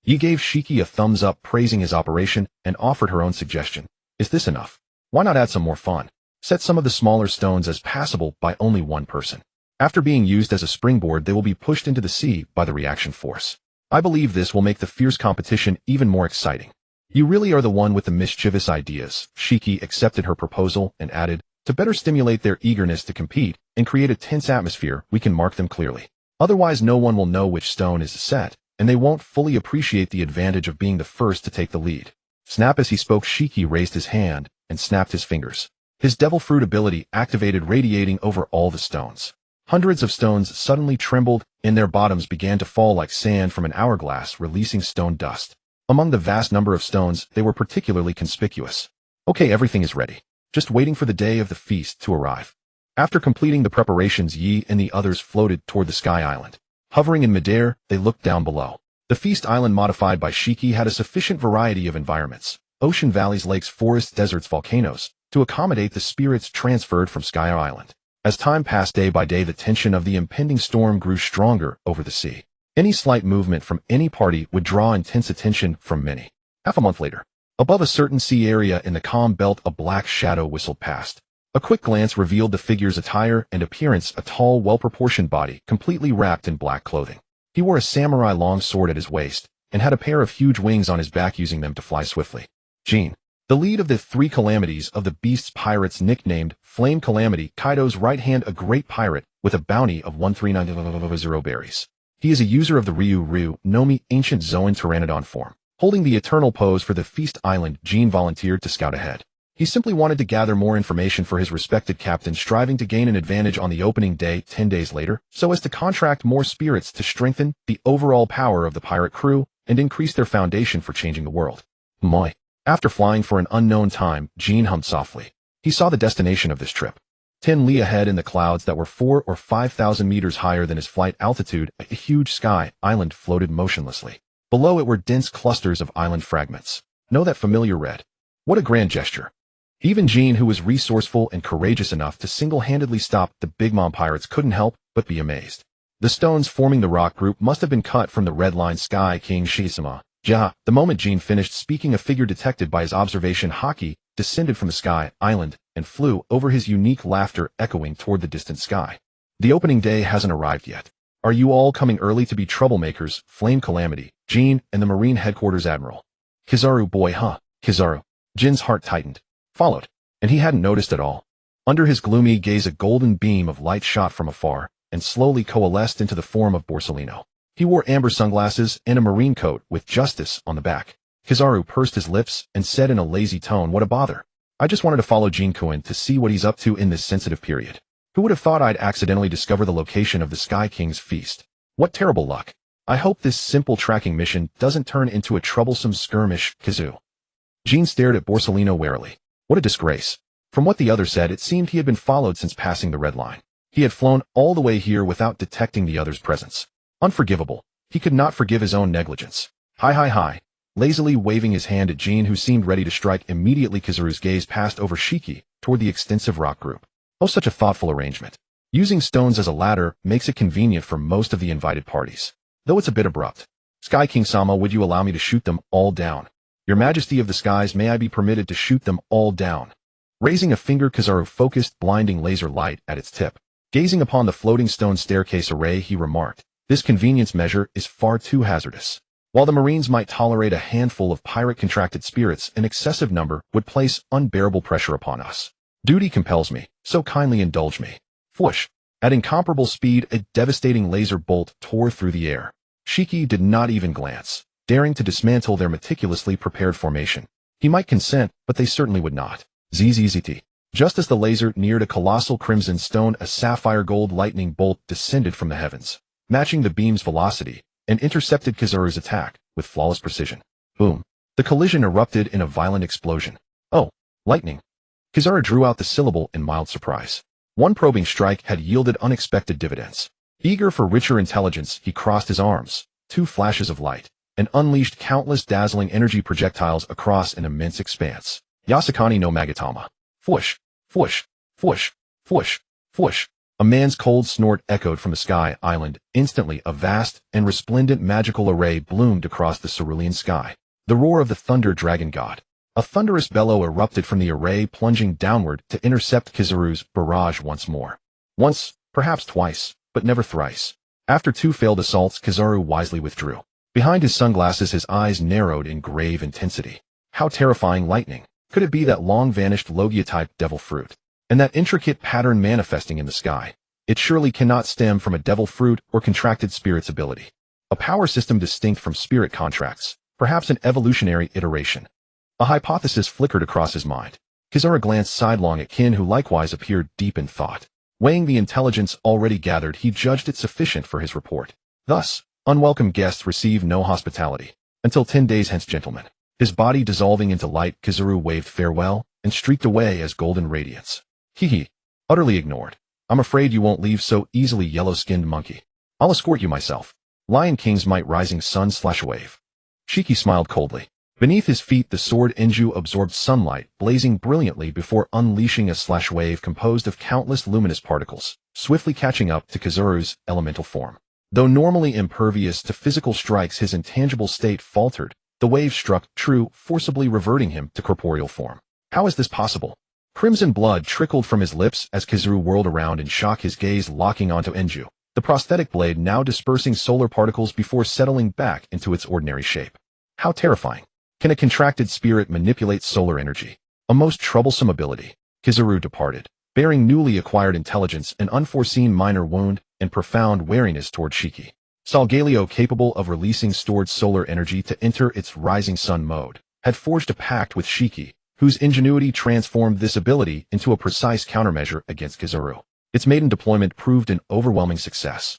Yi gave Shiki a thumbs up, praising his operation, and offered her own suggestion. Is this enough? Why not add some more fun? Set some of the smaller stones as passable by only one person. After being used as a springboard, they will be pushed into the sea by the reaction force. I believe this will make the fierce competition even more exciting. You really are the one with the mischievous ideas. Shiki accepted her proposal and added, to better stimulate their eagerness to compete and create a tense atmosphere, we can mark them clearly. Otherwise, no one will know which stone is set, and they won't fully appreciate the advantage of being the first to take the lead. Snap. As he spoke, Shiki raised his hand and snapped his fingers. His devil fruit ability activated, radiating over all the stones. Hundreds of stones suddenly trembled, and their bottoms began to fall like sand from an hourglass, releasing stone dust. Among the vast number of stones, they were particularly conspicuous. Okay, everything is ready. Just waiting for the day of the feast to arrive. After completing the preparations, Yi and the others floated toward the Sky Island. Hovering in midair, they looked down below. The feast island modified by Shiki had a sufficient variety of environments, ocean valleys, lakes, forests, deserts, volcanoes, to accommodate the spirits transferred from Sky Island. As time passed day by day, the tension of the impending storm grew stronger over the sea. Any slight movement from any party would draw intense attention from many. Half a month later, above a certain sea area in the calm belt, a black shadow whistled past. A quick glance revealed the figure's attire and appearance: a tall, well-proportioned body, completely wrapped in black clothing. He wore a samurai long sword at his waist, and had a pair of huge wings on his back, using them to fly swiftly. Jin, the lead of the three calamities of the beast's pirates, nicknamed Flame Calamity, Kaido's right hand, a great pirate with a bounty of 13900 berries. He is a user of the Ryu Nomi ancient Zoan Pteranodon form. Holding the eternal pose for the Feast Island, Jin volunteered to scout ahead. He simply wanted to gather more information for his respected captain, striving to gain an advantage on the opening day 10 days later, so as to contract more spirits to strengthen the overall power of the pirate crew and increase their foundation for changing the world. Moi. After flying for an unknown time, Jin hummed softly. He saw the destination of this trip. 10 li ahead in the clouds that were 4,000 or 5,000 meters higher than his flight altitude, a huge sky island floated motionlessly. Below it were dense clusters of island fragments. Know that familiar red? What a grand gesture. Even Jin, who was resourceful and courageous enough to single-handedly stop the Big Mom pirates, couldn't help but be amazed. The stones forming the rock group must have been cut from the Red Line Sky King Shisama. Ja. The moment Jin finished speaking, a figure detected by his observation, Haki, descended from the Sky Island and flew over, his unique laughter echoing toward the distant sky. The opening day hasn't arrived yet. Are you all coming early to be troublemakers? Flame Calamity, Jin, and the Marine Headquarters Admiral. Kizaru, boy, huh? Kizaru. Jin's heart tightened. Followed, and he hadn't noticed at all. Under his gloomy gaze, a golden beam of light shot from afar and slowly coalesced into the form of Borsellino. He wore amber sunglasses and a marine coat with justice on the back. Kizaru pursed his lips and said in a lazy tone, "What a bother. I just wanted to follow Jin-kun to see what he's up to in this sensitive period. Who would have thought I'd accidentally discover the location of the Sky King's feast? What terrible luck. I hope this simple tracking mission doesn't turn into a troublesome skirmish." Kizu. Jin stared at Borsellino warily. What a disgrace. From what the other said, it seemed he had been followed since passing the red line. He had flown all the way here without detecting the other's presence. Unforgivable. He could not forgive his own negligence. Hi. Lazily waving his hand at Jin, who seemed ready to strike immediately, Kizaru's gaze passed over Shiki toward the extensive rock group. Oh, such a thoughtful arrangement. Using stones as a ladder makes it convenient for most of the invited parties, though it's a bit abrupt. Sky King Sama, would you allow me to shoot them all down? Your Majesty of the Skies, may I be permitted to shoot them all down? Raising a finger, Kizaru focused blinding laser light at its tip. Gazing upon the floating stone staircase array, he remarked, "This convenience measure is far too hazardous. While the Marines might tolerate a handful of pirate-contracted spirits, an excessive number would place unbearable pressure upon us. Duty compels me, so kindly indulge me." Whoosh! At incomparable speed, a devastating laser bolt tore through the air. Shiki did not even glance, daring to dismantle their meticulously prepared formation. He might consent, but they certainly would not. ZZZT. Just as the laser neared a colossal crimson stone, a sapphire gold lightning bolt descended from the heavens, matching the beam's velocity, and intercepted Kizaru's attack with flawless precision. Boom. The collision erupted in a violent explosion. Oh, lightning. Kizaru drew out the syllable in mild surprise. One probing strike had yielded unexpected dividends. Eager for richer intelligence, he crossed his arms, 2 flashes of light, and unleashed countless dazzling energy projectiles across an immense expanse. Yasakani no Magatama. Whoosh, whoosh, whoosh, whoosh, whoosh. A man's cold snort echoed from the Sky Island. Instantly, a vast and resplendent magical array bloomed across the cerulean sky. The roar of the thunder dragon god. A thunderous bellow erupted from the array, plunging downward to intercept Kizaru's barrage once more. Once, perhaps twice, but never thrice. After 2 failed assaults, Kizaru wisely withdrew. Behind his sunglasses, his eyes narrowed in grave intensity. How terrifying lightning. Could it be that long-vanished Logia-type devil fruit? And that intricate pattern manifesting in the sky? It surely cannot stem from a devil fruit or contracted spirit's ability. A power system distinct from spirit contracts, perhaps an evolutionary iteration. A hypothesis flickered across his mind. Kizaru glanced sidelong at Kin, who likewise appeared deep in thought. Weighing the intelligence already gathered, he judged it sufficient for his report. Thus, unwelcome guests receive no hospitality. Until 10 days hence, gentlemen. His body dissolving into light, Kizaru waved farewell and streaked away as golden radiance. Hee. Utterly ignored. I'm afraid you won't leave so easily, yellow-skinned monkey. I'll escort you myself. Lion King's might, rising sun/wave. Shiki smiled coldly. Beneath his feet, the sword Inju absorbed sunlight, blazing brilliantly before unleashing a wave composed of countless luminous particles, swiftly catching up to Kizaru's elemental form. Though normally impervious to physical strikes, his intangible state faltered. The wave struck true, forcibly reverting him to corporeal form. How is this possible? Crimson blood trickled from his lips as Kizaru whirled around in shock, his gaze locking onto Inju, the prosthetic blade now dispersing solar particles before settling back into its ordinary shape. How terrifying. Can a contracted spirit manipulate solar energy? A most troublesome ability. Kizaru departed, bearing newly acquired intelligence, an unforeseen minor wound, and profound wariness toward Shiki. Solgaleo, capable of releasing stored solar energy to enter its rising sun mode, had forged a pact with Shiki, whose ingenuity transformed this ability into a precise countermeasure against Kizaru. Its maiden deployment proved an overwhelming success.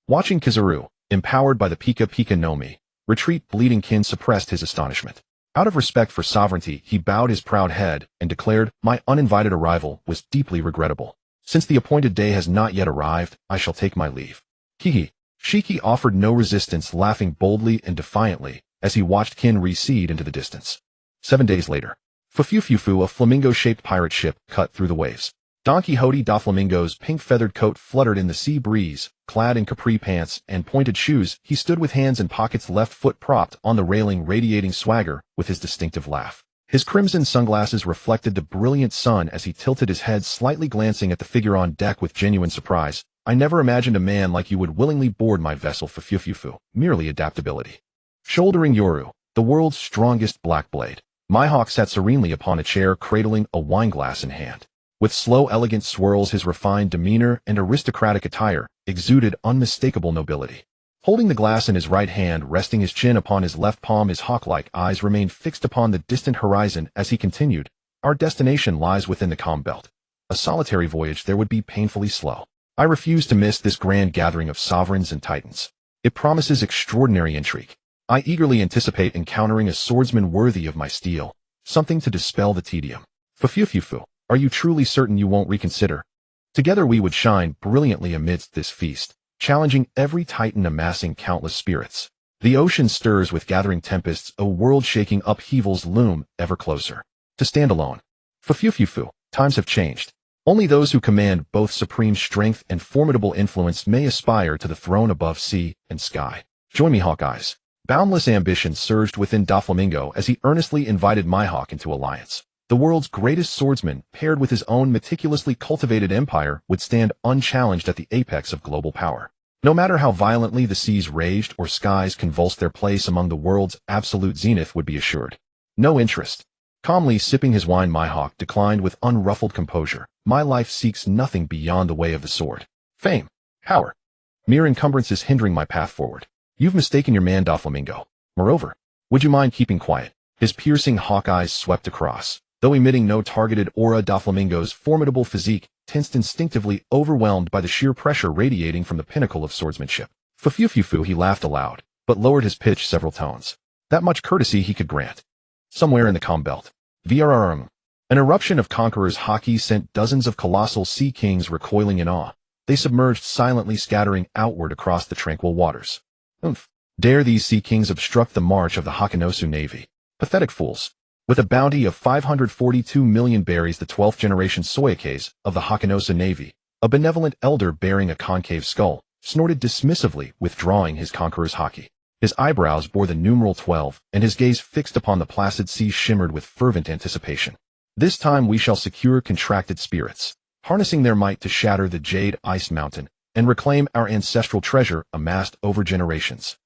Watching Kizaru, empowered by the Pika Pika no Mi, retreat, bleeding kin suppressed his astonishment. Out of respect for sovereignty, he bowed his proud head and declared, "My uninvited arrival was deeply regrettable. Since the appointed day has not yet arrived, I shall take my leave." Hihi. Shiki offered no resistance, laughing boldly and defiantly as he watched kin recede into the distance. 7 days later. Fufufufu, a flamingo-shaped pirate ship, cut through the waves. Don Quixote da Flamingo's pink-feathered coat fluttered in the sea breeze. Clad in capri pants and pointed shoes, he stood with hands in pockets, left foot propped on the railing, radiating swagger with his distinctive laugh. His crimson sunglasses reflected the brilliant sun as he tilted his head, slightly glancing at the figure on deck with genuine surprise. "I never imagined a man like you would willingly board my vessel, Fufufufu. Merely adaptability." Shouldering Yoru, the world's strongest black blade, Mihawk sat serenely upon a chair, cradling a wineglass in hand. With slow, elegant swirls, his refined demeanor and aristocratic attire exuded unmistakable nobility. Holding the glass in his right hand, resting his chin upon his left palm, his hawk-like eyes remained fixed upon the distant horizon as he continued, "Our destination lies within the calm belt. A solitary voyage there would be painfully slow. I refuse to miss this grand gathering of sovereigns and titans. It promises extraordinary intrigue. I eagerly anticipate encountering a swordsman worthy of my steel, something to dispel the tedium. Fufufufu, are you truly certain you won't reconsider? Together we would shine brilliantly amidst this feast, challenging every titan, amassing countless spirits. The ocean stirs with gathering tempests, world-shaking upheavals loom ever closer. To stand alone. Fufufufu, times have changed. Only those who command both supreme strength and formidable influence may aspire to the throne above sea and sky. Join me, Hawkeyes." Boundless ambition surged within Doflamingo as he earnestly invited Mihawk into alliance. The world's greatest swordsman, paired with his own meticulously cultivated empire, would stand unchallenged at the apex of global power. No matter how violently the seas raged or skies convulsed, their place among the world's absolute zenith would be assured. No interest. Calmly sipping his wine, Mihawk declined with unruffled composure. "My life seeks nothing beyond the way of the sword. Fame, power, mere encumbrances hindering my path forward. You've mistaken your man, Doflamingo. Moreover, would you mind keeping quiet?" His piercing hawk eyes swept across. Though emitting no targeted aura, Doflamingo's formidable physique tensed instinctively, overwhelmed by the sheer pressure radiating from the pinnacle of swordsmanship. Fufufufu, he laughed aloud, but lowered his pitch several tones. That much courtesy he could grant. Somewhere in the calm belt. VRRM. An eruption of conquerors' haki sent dozens of colossal sea kings recoiling in awe. They submerged silently, scattering outward across the tranquil waters. Dare these sea kings obstruct the march of the Hakanosu navy? Pathetic fools. With a bounty of 542 million berries, the 12th generation Soyakes of the Hakanosa navy, a benevolent elder bearing a concave skull, snorted dismissively, withdrawing his conqueror's haki. His eyebrows bore the numeral 12, and his gaze fixed upon the placid sea shimmered with fervent anticipation. This time we shall secure contracted spirits, harnessing their might to shatter the jade ice mountain and reclaim our ancestral treasure amassed over generations.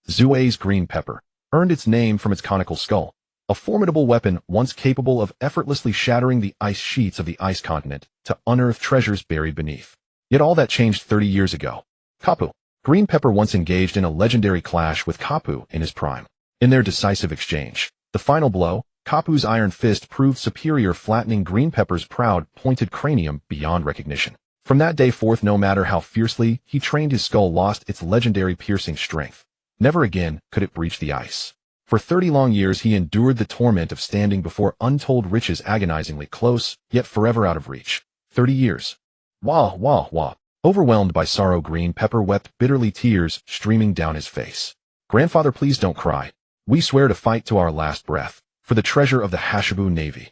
Zue's green pepper earned its name from its conical skull, a formidable weapon once capable of effortlessly shattering the ice sheets of the ice continent to unearth treasures buried beneath. Yet all that changed 30 years ago. Kapu. Green pepper once engaged in a legendary clash with Kapu in his prime. In their decisive exchange, the final blow, Kapu's iron fist proved superior, flattening Green Pepper's proud, pointed cranium beyond recognition. From that day forth, no matter how fiercely he trained, his skull lost its legendary piercing strength. Never again could it breach the ice. For 30 long years he endured the torment of standing before untold riches, agonizingly close, yet forever out of reach. 30 years. Wah, wah, wah. Overwhelmed by sorrow, Green Pepper wept bitterly, tears streaming down his face. Grandfather, please don't cry. We swear to fight to our last breath, for the treasure of the Hashibu Navy.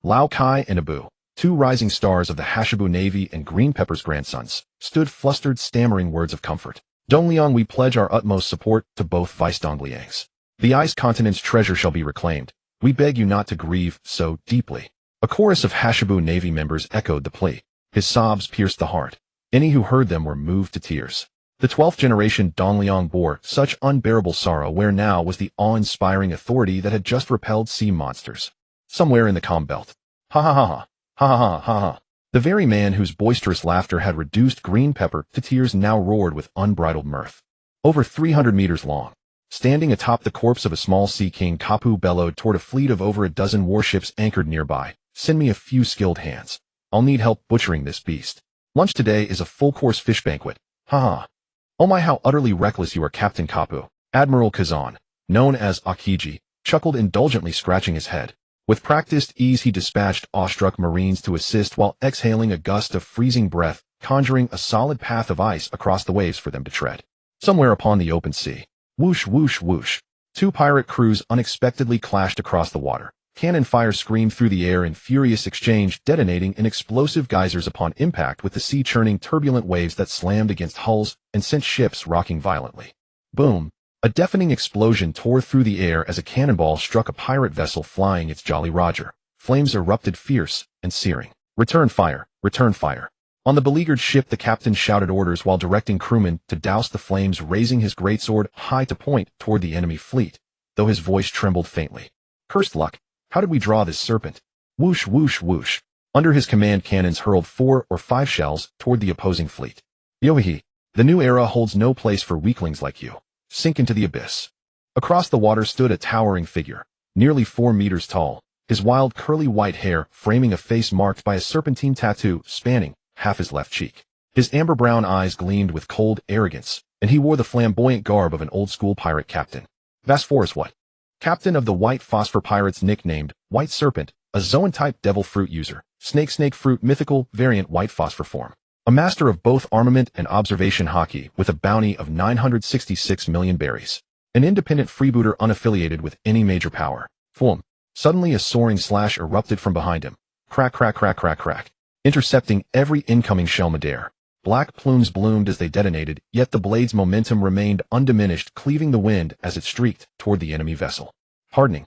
Lao Kai and Abu, two rising stars of the Hashibu Navy and Green Pepper's grandsons, stood flustered, stammering words of comfort. Dongliang, we pledge our utmost support to both Vice Dongliangs. The ice continent's treasure shall be reclaimed. We beg you not to grieve so deeply. A chorus of Hashibu Navy members echoed the plea. His sobs pierced the heart. Any who heard them were moved to tears. The 12th generation Dongliang bore such unbearable sorrow. Where now was the awe-inspiring authority that had just repelled sea monsters? Somewhere in the calm belt. Ha ha ha ha. Ha ha ha ha ha. The very man whose boisterous laughter had reduced Green Pepper to tears now roared with unbridled mirth. Over 300 meters long, standing atop the corpse of a small sea king, Kapu bellowed toward a fleet of over a dozen warships anchored nearby. Send me a few skilled hands. I'll need help butchering this beast. Lunch today is a full-course fish banquet. Ha ha. Oh my, how utterly reckless you are, Captain Kapu. Admiral Kazan, known as Akiji, chuckled indulgently, scratching his head. With practiced ease he dispatched awestruck marines to assist while exhaling a gust of freezing breath, conjuring a solid path of ice across the waves for them to tread. Somewhere upon the open sea. Whoosh, whoosh, whoosh. Two pirate crews unexpectedly clashed across the water. Cannon fire screamed through the air in furious exchange, detonating in explosive geysers upon impact with the sea-churning turbulent waves that slammed against hulls and sent ships rocking violently. Boom! A deafening explosion tore through the air as a cannonball struck a pirate vessel flying its Jolly Roger. Flames erupted fierce and searing. Return fire! Return fire! On the beleaguered ship the captain shouted orders while directing crewmen to douse the flames, raising his greatsword high to point toward the enemy fleet, though his voice trembled faintly. Cursed luck! How did we draw this serpent? Whoosh, whoosh, whoosh. Under his command cannons hurled 4 or 5 shells toward the opposing fleet. Yohihi, the new era holds no place for weaklings like you. Sink into the abyss. Across the water stood a towering figure, nearly 4 meters tall, his wild curly white hair framing a face marked by a serpentine tattoo spanning half his left cheek. His amber-brown eyes gleamed with cold arrogance, and he wore the flamboyant garb of an old-school pirate captain. Vasforus what? Captain of the White Phosphor Pirates, nicknamed White Serpent, a Zoan-type devil fruit user, snake fruit mythical variant White Phosphor form. A master of both armament and observation hockey with a bounty of 966 million berries. An independent freebooter unaffiliated with any major power. Foom. Suddenly a soaring slash erupted from behind him. Crack, crack, crack, crack, crack. Intercepting every incoming shell midair. Black plumes bloomed as they detonated, yet the blade's momentum remained undiminished, cleaving the wind as it streaked toward the enemy vessel. Hardening.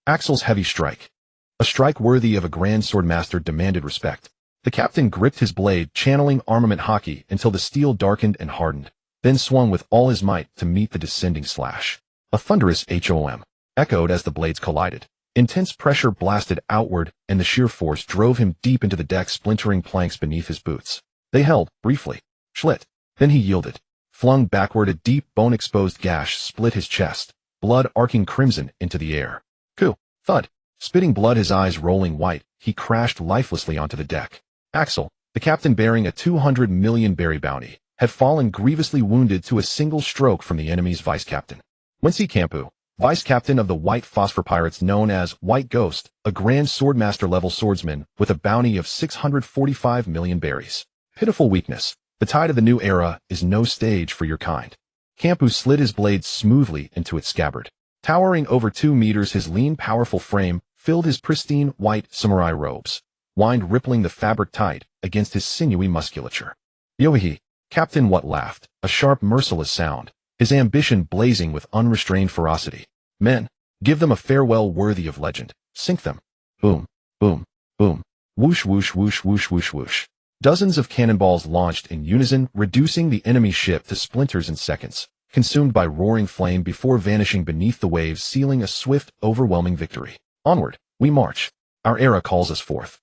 Axel's heavy strike. A strike worthy of a grand swordmaster demanded respect. The captain gripped his blade, channeling armament hockey until the steel darkened and hardened, then swung with all his might to meet the descending slash. A thunderous HOM echoed as the blades collided. Intense pressure blasted outward, and the sheer force drove him deep into the deck, splintering planks beneath his boots. They held, briefly. Schlit. Then he yielded. Flung backward, a deep, bone-exposed gash split his chest, blood arcing crimson into the air. Coo! Thud! Spitting blood, his eyes rolling white, he crashed lifelessly onto the deck. Axel, the captain bearing a 200 million berry bounty, had fallen grievously wounded to a single stroke from the enemy's vice-captain. Wensi Kampu, vice-captain of the White Phosphor Pirates, known as White Ghost, a grand swordmaster-level swordsman with a bounty of 645 million berries. Pitiful weakness. The tide of the new era is no stage for your kind. Kampu slid his blade smoothly into its scabbard. Towering over 2 meters, his lean, powerful frame filled his pristine white samurai robes, wind rippling the fabric tight against his sinewy musculature. Yohihi, Captain What laughed, a sharp, merciless sound, his ambition blazing with unrestrained ferocity. Men, give them a farewell worthy of legend. Sink them. Boom, boom, boom. Whoosh, whoosh, whoosh, whoosh, whoosh, whoosh. Dozens of cannonballs launched in unison, reducing the enemy ship to splinters in seconds, consumed by roaring flame before vanishing beneath the waves, sealing a swift, overwhelming victory. Onward, we march. Our era calls us forth.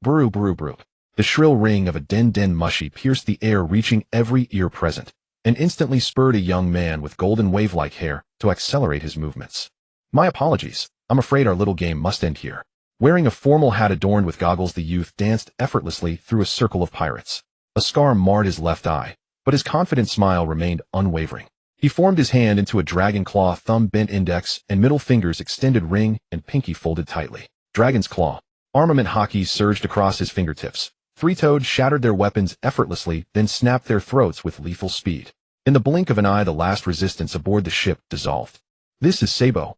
Brew, brew, brew. The shrill ring of a den mushy pierced the air, reaching every ear present, and instantly spurred a young man with golden wave-like hair to accelerate his movements. My apologies. I'm afraid our little game must end here. Wearing a formal hat adorned with goggles, the youth danced effortlessly through a circle of pirates. A scar marred his left eye, but his confident smile remained unwavering. He formed his hand into a dragon claw, thumb bent, index and middle fingers extended, ring and pinky folded tightly. Dragon's claw. Armament hockey surged across his fingertips. Three-toed shattered their weapons effortlessly, then snapped their throats with lethal speed. In the blink of an eye, the last resistance aboard the ship dissolved. This is Sabo.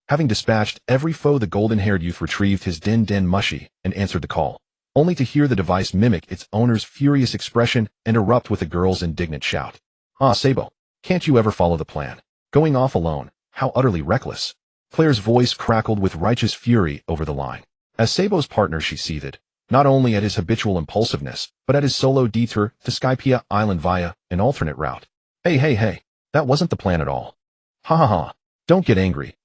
Having dispatched every foe, the golden-haired youth retrieved his den mushy and answered the call, only to hear the device mimic its owner's furious expression and erupt with a girl's indignant shout. Ah, Sabo, can't you ever follow the plan? Going off alone, how utterly reckless. Claire's voice crackled with righteous fury over the line. As Sabo's partner, she seethed, not only at his habitual impulsiveness, but at his solo detour to Skypea Island via an alternate route. Hey, that wasn't the plan at all. Ha ha ha. Don't get angry.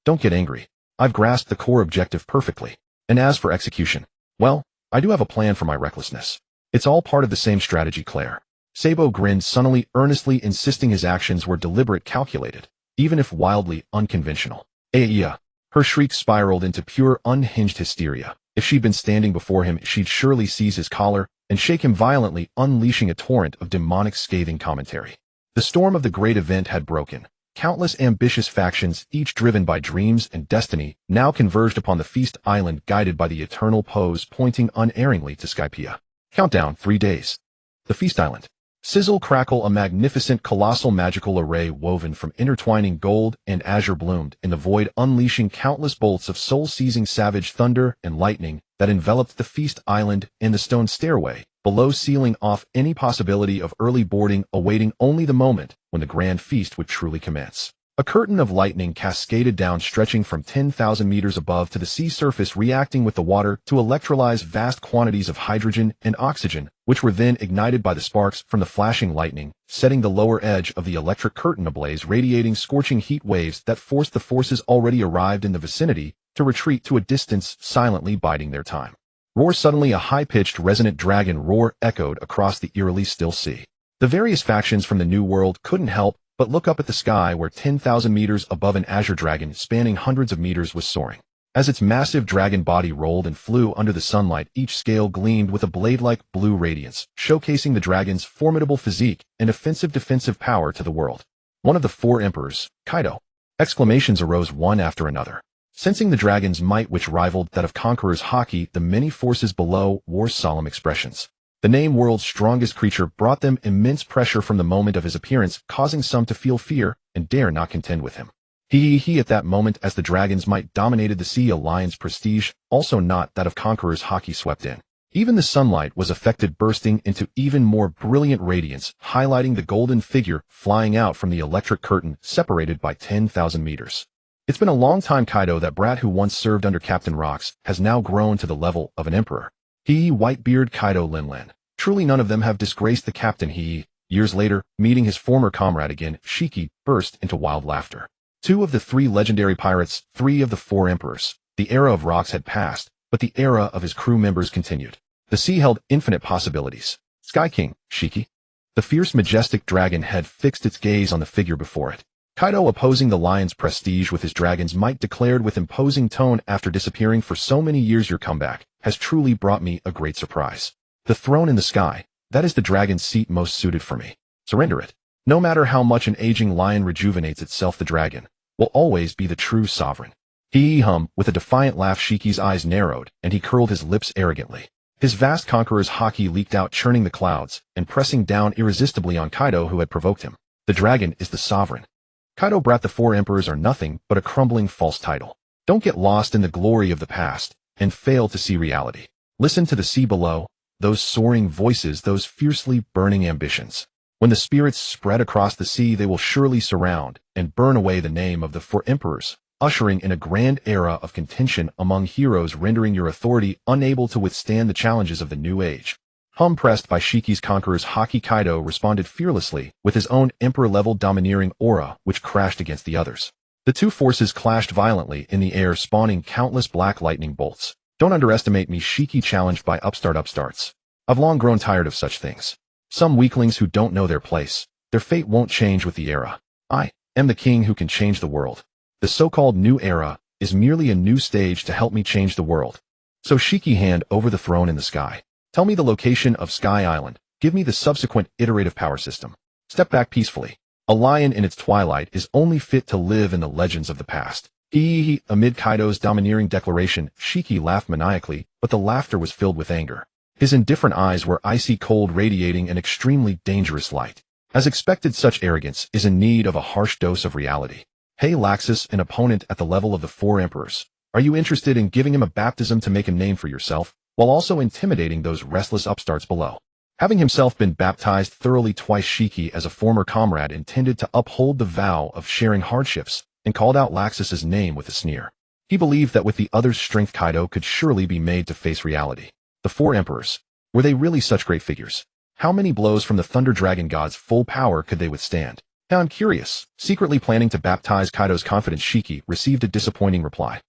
I've grasped the core objective perfectly. And as for execution, well, I do have a plan for my recklessness. It's all part of the same strategy, Claire. Sabo grinned sunnily, earnestly insisting his actions were deliberate, calculated, even if wildly unconventional. Yeah. Her shriek spiraled into pure, unhinged hysteria. If she'd been standing before him, she'd surely seize his collar and shake him violently, unleashing a torrent of demonic, scathing commentary. The storm of the great event had broken. Countless ambitious factions, each driven by dreams and destiny, now converged upon the Feast Island, guided by the eternal pose pointing unerringly to Skypea. Countdown, 3 days. The Feast Island. Sizzle, crackle, a magnificent, colossal, magical array woven from intertwining gold and azure bloomed in the void, unleashing countless bolts of soul-seizing savage thunder and lightning that enveloped the Feast Island and the stone stairway below, sealing off any possibility of early boarding, awaiting only the moment when the grand feast would truly commence. A curtain of lightning cascaded down, stretching from 10,000 meters above to the sea surface, reacting with the water to electrolyze vast quantities of hydrogen and oxygen, which were then ignited by the sparks from the flashing lightning, setting the lower edge of the electric curtain ablaze, radiating scorching heat waves that forced the forces already arrived in the vicinity to retreat to a distance, silently biding their time. Roar! Suddenly a high-pitched, resonant dragon roar echoed across the eerily still sea. The various factions from the New World couldn't help but look up at the sky, where 10,000 meters above an azure dragon spanning hundreds of meters was soaring. As its massive dragon body rolled and flew under the sunlight, each scale gleamed with a blade-like blue radiance, showcasing the dragon's formidable physique and offensive defensive power to the world. One of the 4 emperors, Kaido. Exclamations arose one after another. Sensing the dragon's might, which rivaled that of conqueror's haki, the many forces below wore solemn expressions. The name world's strongest creature brought them immense pressure from the moment of his appearance, causing some to feel fear and dare not contend with him. He at that moment, as the dragon's might dominated the sea, a lion's prestige, also not that of conqueror's haki, swept in. Even the sunlight was affected, bursting into even more brilliant radiance, highlighting the golden figure flying out from the electric curtain separated by 10,000 meters. It's been a long time. Kaido, that brat who once served under Captain Rocks, has now grown to the level of an emperor. Whitebeard, Kaido, Linlan. Truly none of them have disgraced the captain. Years later, meeting his former comrade again, Shiki burst into wild laughter. 2 of the 3 legendary pirates, 3 of the 4 emperors. The era of Rocks had passed, but the era of his crew members continued. The sea held infinite possibilities. Sky King, Shiki. The fierce, majestic dragon had fixed its gaze on the figure before it. Kaido, opposing the lion's prestige with his dragon's might, declared with imposing tone, after disappearing for so many years, your comeback has truly brought me a great surprise. The throne in the sky, that is the dragon's seat most suited for me. Surrender it. No matter how much an aging lion rejuvenates itself, the dragon will always be the true sovereign. With a defiant laugh, Shiki's eyes narrowed, and he curled his lips arrogantly. His vast conqueror's haki leaked out, churning the clouds, and pressing down irresistibly on Kaido, who had provoked him. The dragon is the sovereign. Kaido, brat, the 4 emperors are nothing but a crumbling false title. Don't get lost in the glory of the past and fail to see reality. Listen to the sea below, those soaring voices, those fiercely burning ambitions. When the spirits spread across the sea, they will surely surround and burn away the name of the 4 emperors, ushering in a grand era of contention among heroes, rendering your authority unable to withstand the challenges of the new age. Pressed by Shiki's conqueror's haki, Kaido responded fearlessly with his own emperor-level domineering aura, which crashed against the others. The 2 forces clashed violently in the air, spawning countless black lightning bolts. Don't underestimate me, Shiki challenged by upstarts. I've long grown tired of such things. Some weaklings who don't know their place. Their fate won't change with the era. I am the king who can change the world. The so-called new era is merely a new stage to help me change the world. So Shiki, hand over the throne in the sky. Tell me the location of Sky Island, Give me the subsequent iterative power system. Step back peacefully. A lion in its twilight is only fit to live in the legends of the past. Amid Kaido's domineering declaration, Shiki laughed maniacally, but the laughter was filled with anger. His indifferent eyes were icy cold, radiating an extremely dangerous light. As expected, such arrogance is in need of a harsh dose of reality. Hey Laxus, an opponent at the level of the four emperors. Are you interested in giving him a baptism to make a name for yourself, while also intimidating those restless upstarts below? Having himself been baptized thoroughly twice, Shiki, as a former comrade, intended to uphold the vow of sharing hardships, and called out Laxus's name with a sneer. He believed that with the other's strength, Kaido could surely be made to face reality. The four emperors. Were they really such great figures? How many blows from the Thunder Dragon God's full power could they withstand? Now I'm curious. Secretly planning to baptize Kaido's confident, Shiki received a disappointing reply.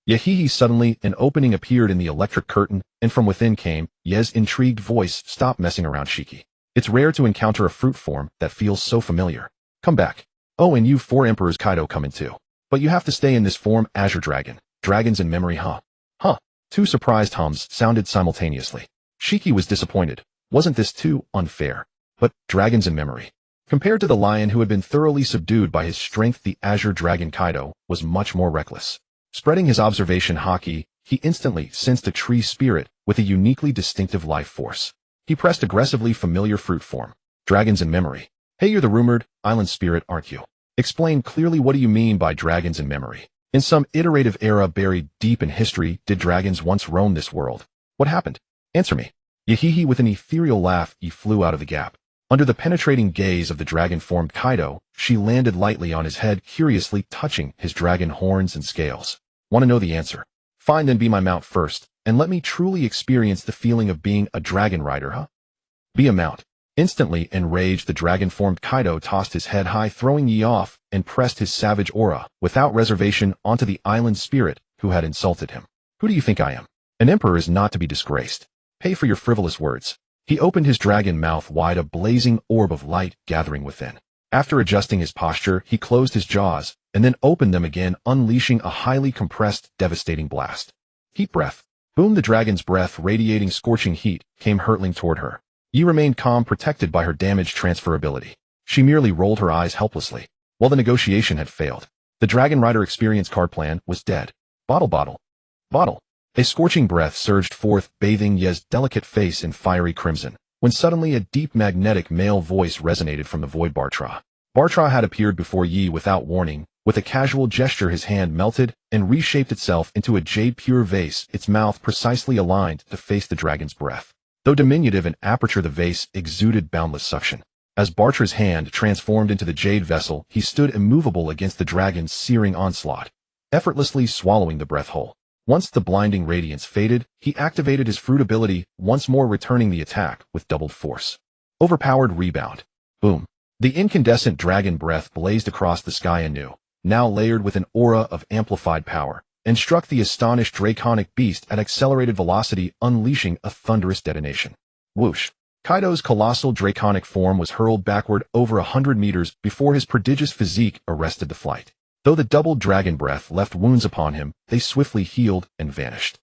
Yahihi. Suddenly, an opening appeared in the electric curtain, and from within came Ye's intrigued voice. Stop messing around, Shiki. It's rare to encounter a fruit form that feels so familiar. Come back. Oh, and you four emperors, Kaido, come in too. But you have to stay in this form, Azure Dragon. Dragons in memory, huh? Huh. Two surprised hums sounded simultaneously. Shiki was disappointed. Wasn't this too unfair? But dragons in memory. Compared to the lion who had been thoroughly subdued by his strength, the Azure Dragon Kaido was much more reckless. Spreading his observation haki, he instantly sensed a tree spirit with a uniquely distinctive life force. He pressed aggressively familiar fruit form. Dragons in memory. Hey, you're the rumored island spirit, aren't you? Explain clearly, what do you mean by dragons in memory? In some iterative era buried deep in history, did dragons once roam this world? What happened? Answer me. Yahihi, with an ethereal laugh, he flew out of the gap. Under the penetrating gaze of the dragon-formed Kaido, she landed lightly on his head, curiously touching his dragon horns and scales. Want to know the answer? Fine, then be my mount first, and let me truly experience the feeling of being a dragon rider, huh? Be a mount. Instantly enraged, the dragon-formed Kaido tossed his head high, throwing Yi off, and pressed his savage aura, without reservation, onto the island spirit who had insulted him. Who do you think I am? An emperor is not to be disgraced. Pay for your frivolous words. He opened his dragon mouth wide, a blazing orb of light gathering within. After adjusting his posture, he closed his jaws, and then opened them again, unleashing a highly compressed, devastating blast. Heat breath. Boom! The dragon's breath, radiating scorching heat, came hurtling toward her. Yi remained calm, protected by her damaged transferability. She merely rolled her eyes helplessly. While the negotiation had failed, the Dragon Rider experience card plan was dead. Bottle, bottle, bottle. A scorching breath surged forth, bathing Ye's delicate face in fiery crimson, when suddenly a deep magnetic male voice resonated from the void. Bartra. Bartra had appeared before Yi without warning. With a casual gesture, his hand melted and reshaped itself into a jade-pure vase, its mouth precisely aligned to face the dragon's breath. Though diminutive in aperture, the vase exuded boundless suction. As Bartra's hand transformed into the jade vessel, he stood immovable against the dragon's searing onslaught, effortlessly swallowing the breath whole. Once the blinding radiance faded, he activated his fruit ability, once more returning the attack with doubled force. Overpowered rebound. Boom. The incandescent dragon breath blazed across the sky anew, now layered with an aura of amplified power, and struck the astonished draconic beast at accelerated velocity, unleashing a thunderous detonation. Whoosh! Kaido's colossal draconic form was hurled backward over 100 meters before his prodigious physique arrested the flight. Though the doubled dragon breath left wounds upon him, they swiftly healed and vanished.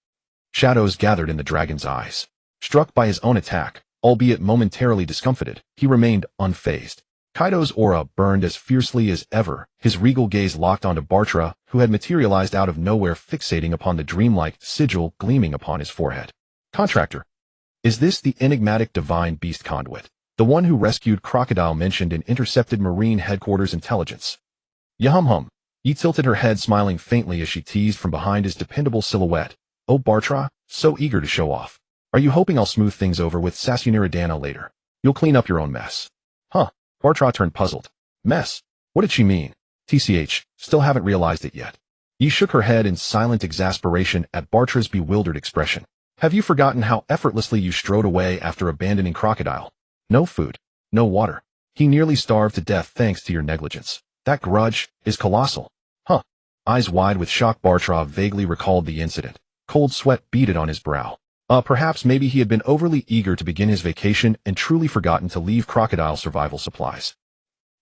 Shadows gathered in the dragon's eyes. Struck by his own attack, albeit momentarily discomfited, he remained unfazed. Kaido's aura burned as fiercely as ever, his regal gaze locked onto Bartra, who had materialized out of nowhere, fixating upon the dreamlike sigil gleaming upon his forehead. Contractor. Is this the enigmatic divine beast conduit? The one who rescued Crocodile mentioned and intercepted Marine Headquarters intelligence? Yahum-hum. Yi tilted her head, smiling faintly as she teased from behind his dependable silhouette. Oh, Bartra, so eager to show off. Are you hoping I'll smooth things over with Sasuneridana later? You'll clean up your own mess. Huh. Bartra turned puzzled. Mess? What did she mean? TCH, still haven't realized it yet. Yi shook her head in silent exasperation at Bartra's bewildered expression. Have you forgotten how effortlessly you strode away after abandoning Crocodile? No food, no water. He nearly starved to death thanks to your negligence. That grudge is colossal. Huh. Eyes wide with shock, Bartra vaguely recalled the incident. Cold sweat beaded on his brow. Perhaps maybe he had been overly eager to begin his vacation and truly forgotten to leave Crocodile survival supplies.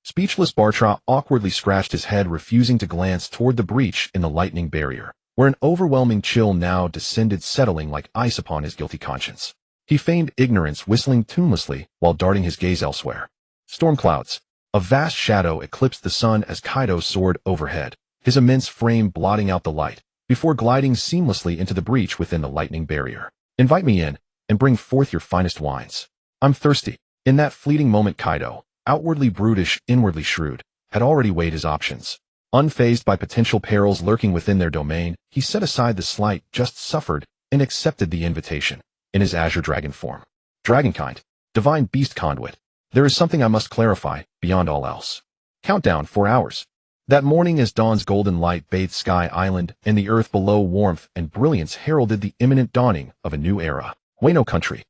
Speechless, Bartra awkwardly scratched his head, refusing to glance toward the breach in the lightning barrier, where an overwhelming chill now descended, settling like ice upon his guilty conscience. He feigned ignorance, whistling tunelessly while darting his gaze elsewhere. Storm clouds. A vast shadow eclipsed the sun as Kaido soared overhead, his immense frame blotting out the light, before gliding seamlessly into the breach within the lightning barrier. Invite me in, and bring forth your finest wines. I'm thirsty. In that fleeting moment, Kaido, outwardly brutish, inwardly shrewd, had already weighed his options. Unfazed by potential perils lurking within their domain, he set aside the slight just suffered and accepted the invitation, in his azure dragon form. Dragonkind, divine beast conduit. There is something I must clarify, beyond all else. Countdown 4 hours. That morning, as dawn's golden light bathed Sky Island and the earth below, warmth and brilliance heralded the imminent dawning of a new era. Wano country.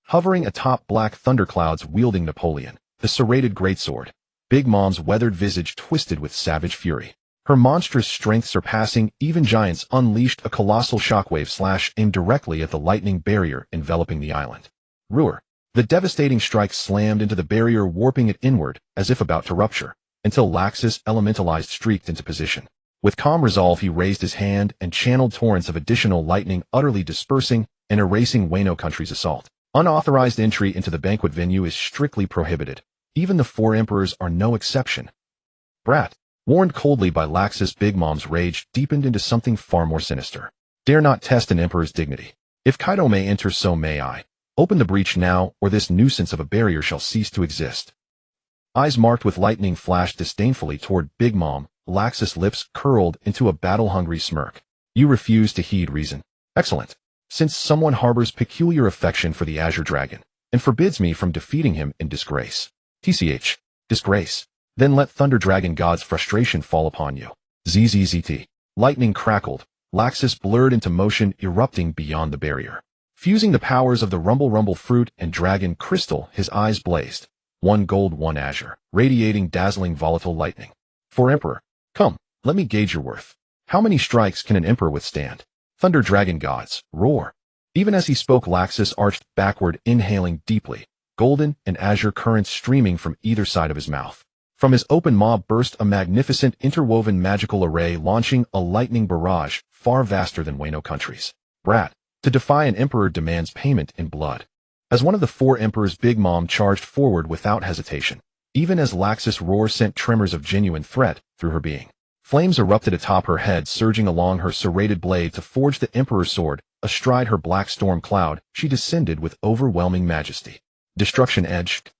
Hovering atop black thunderclouds, wielding Napoleon, the serrated greatsword, Big Mom's weathered visage twisted with savage fury. Her monstrous strength surpassing even giants unleashed a colossal shockwave slash aimed directly at the lightning barrier enveloping the island. Roar. The devastating strike slammed into the barrier, warping it inward as if about to rupture, until Laxus, elementalized, streaked into position. With calm resolve, he raised his hand and channeled torrents of additional lightning, utterly dispersing and erasing Wano country's assault. Unauthorized entry into the banquet venue is strictly prohibited. Even the 4 emperors are no exception. Brat. Warned coldly by Laxus, Big Mom's rage deepened into something far more sinister. Dare not test an emperor's dignity. If Kaido may enter, so may I. Open the breach now, or this nuisance of a barrier shall cease to exist. Eyes marked with lightning flashed disdainfully toward Big Mom, Laxus' lips curled into a battle-hungry smirk. You refuse to heed reason. Excellent. Since someone harbors peculiar affection for the Azure Dragon, and forbids me from defeating him in disgrace. TCH. Disgrace. Then let Thunder Dragon God's frustration fall upon you. ZZZT. Lightning crackled, Laxus blurred into motion, erupting beyond the barrier. Fusing the powers of the Rumble fruit and Dragon Crystal, his eyes blazed. 1 gold, 1 azure, radiating dazzling volatile lightning. For Emperor. Come, let me gauge your worth. How many strikes can an Emperor withstand? Thunder Dragon Gods, roar. Even as he spoke, Laxus arched backward, inhaling deeply, golden and azure currents streaming from either side of his mouth. From his open maw burst a magnificent interwoven magical array, launching a lightning barrage far vaster than Wano country's. Brat. To defy an emperor demands payment in blood. As one of the 4 emperors, Big Mom charged forward without hesitation, even as Laxus' roar sent tremors of genuine threat through her being. Flames erupted atop her head, surging along her serrated blade to forge the emperor's sword. Astride her black storm cloud, she descended with overwhelming majesty. Destruction edged.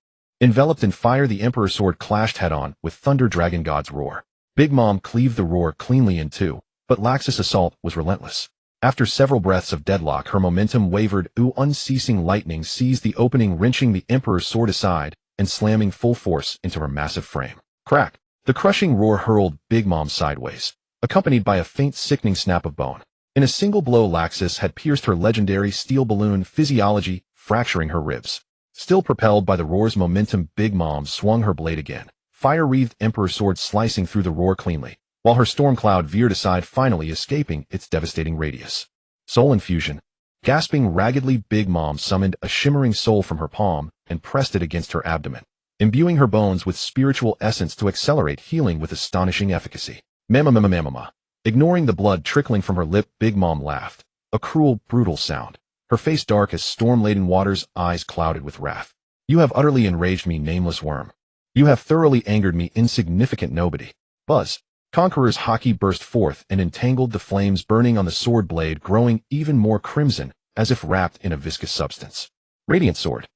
Enveloped in fire, the emperor's sword clashed head-on with Thunder Dragon God's roar. Big Mom cleaved the roar cleanly in two, but Laxus' assault was relentless. After several breaths of deadlock, her momentum wavered. Unceasing lightning seized the opening, wrenching the emperor's sword aside and slamming full force into her massive frame. Crack! The crushing roar hurled Big Mom sideways, accompanied by a faint, sickening snap of bone. In a single blow, Laxus had pierced her legendary steel balloon physiology, fracturing her ribs. Still propelled by the roar's momentum, Big Mom swung her blade again, fire-wreathed emperor sword slicing through the roar cleanly, while her storm cloud veered aside, finally escaping its devastating radius. Soul infusion. Gasping raggedly, Big Mom summoned a shimmering soul from her palm and pressed it against her abdomen, imbuing her bones with spiritual essence to accelerate healing with astonishing efficacy. Mamma. Ignoring the blood trickling from her lip, Big Mom laughed, a cruel, brutal sound, her face dark as storm-laden waters, eyes clouded with wrath. You have utterly enraged me, nameless worm. You have thoroughly angered me, insignificant nobody. Buzz. Conqueror's haki burst forth and entangled the flames burning on the sword blade, growing even more crimson, as if wrapped in a viscous substance. Radiant sword.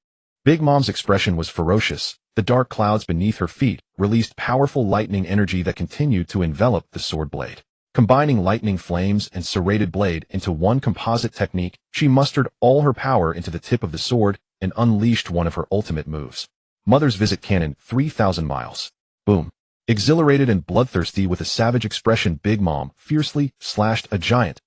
Big Mom's expression was ferocious. The dark clouds beneath her feet released powerful lightning energy that continued to envelop the sword blade. Combining lightning flames and serrated blade into one composite technique, she mustered all her power into the tip of the sword and unleashed one of her ultimate moves. Mother's Visit Cannon, 3,000 miles. Boom. Exhilarated and bloodthirsty with a savage expression, Big Mom fiercely slashed a giant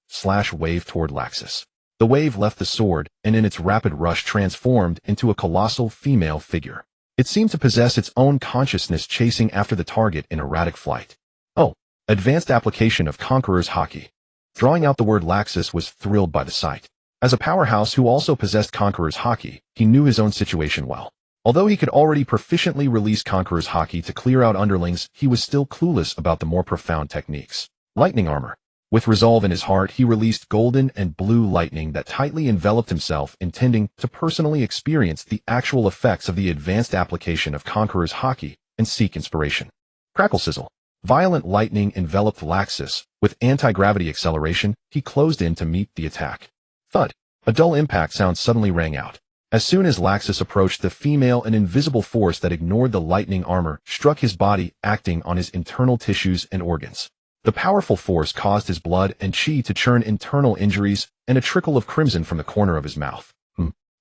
wave toward Laxus. The wave left the sword and in its rapid rush transformed into a colossal female figure. It seemed to possess its own consciousness, chasing after the target in erratic flight. Oh, advanced application of Conqueror's haki. Drawing out the word, Laxus was thrilled by the sight. As a powerhouse who also possessed Conqueror's haki, he knew his own situation well. Although he could already proficiently release Conqueror's haki to clear out underlings, he was still clueless about the more profound techniques. Lightning armor. With resolve in his heart, he released golden and blue lightning that tightly enveloped himself, intending to personally experience the actual effects of the advanced application of Conqueror's Haki and seek inspiration. Crackle sizzle. Violent lightning enveloped Laxus. With anti-gravity acceleration, he closed in to meet the attack. Thud. A dull impact sound suddenly rang out. As soon as Laxus approached the female, an invisible force that ignored the lightning armor struck his body, acting on his internal tissues and organs. The powerful force caused his blood and chi to churn, internal injuries, and a trickle of crimson from the corner of his mouth.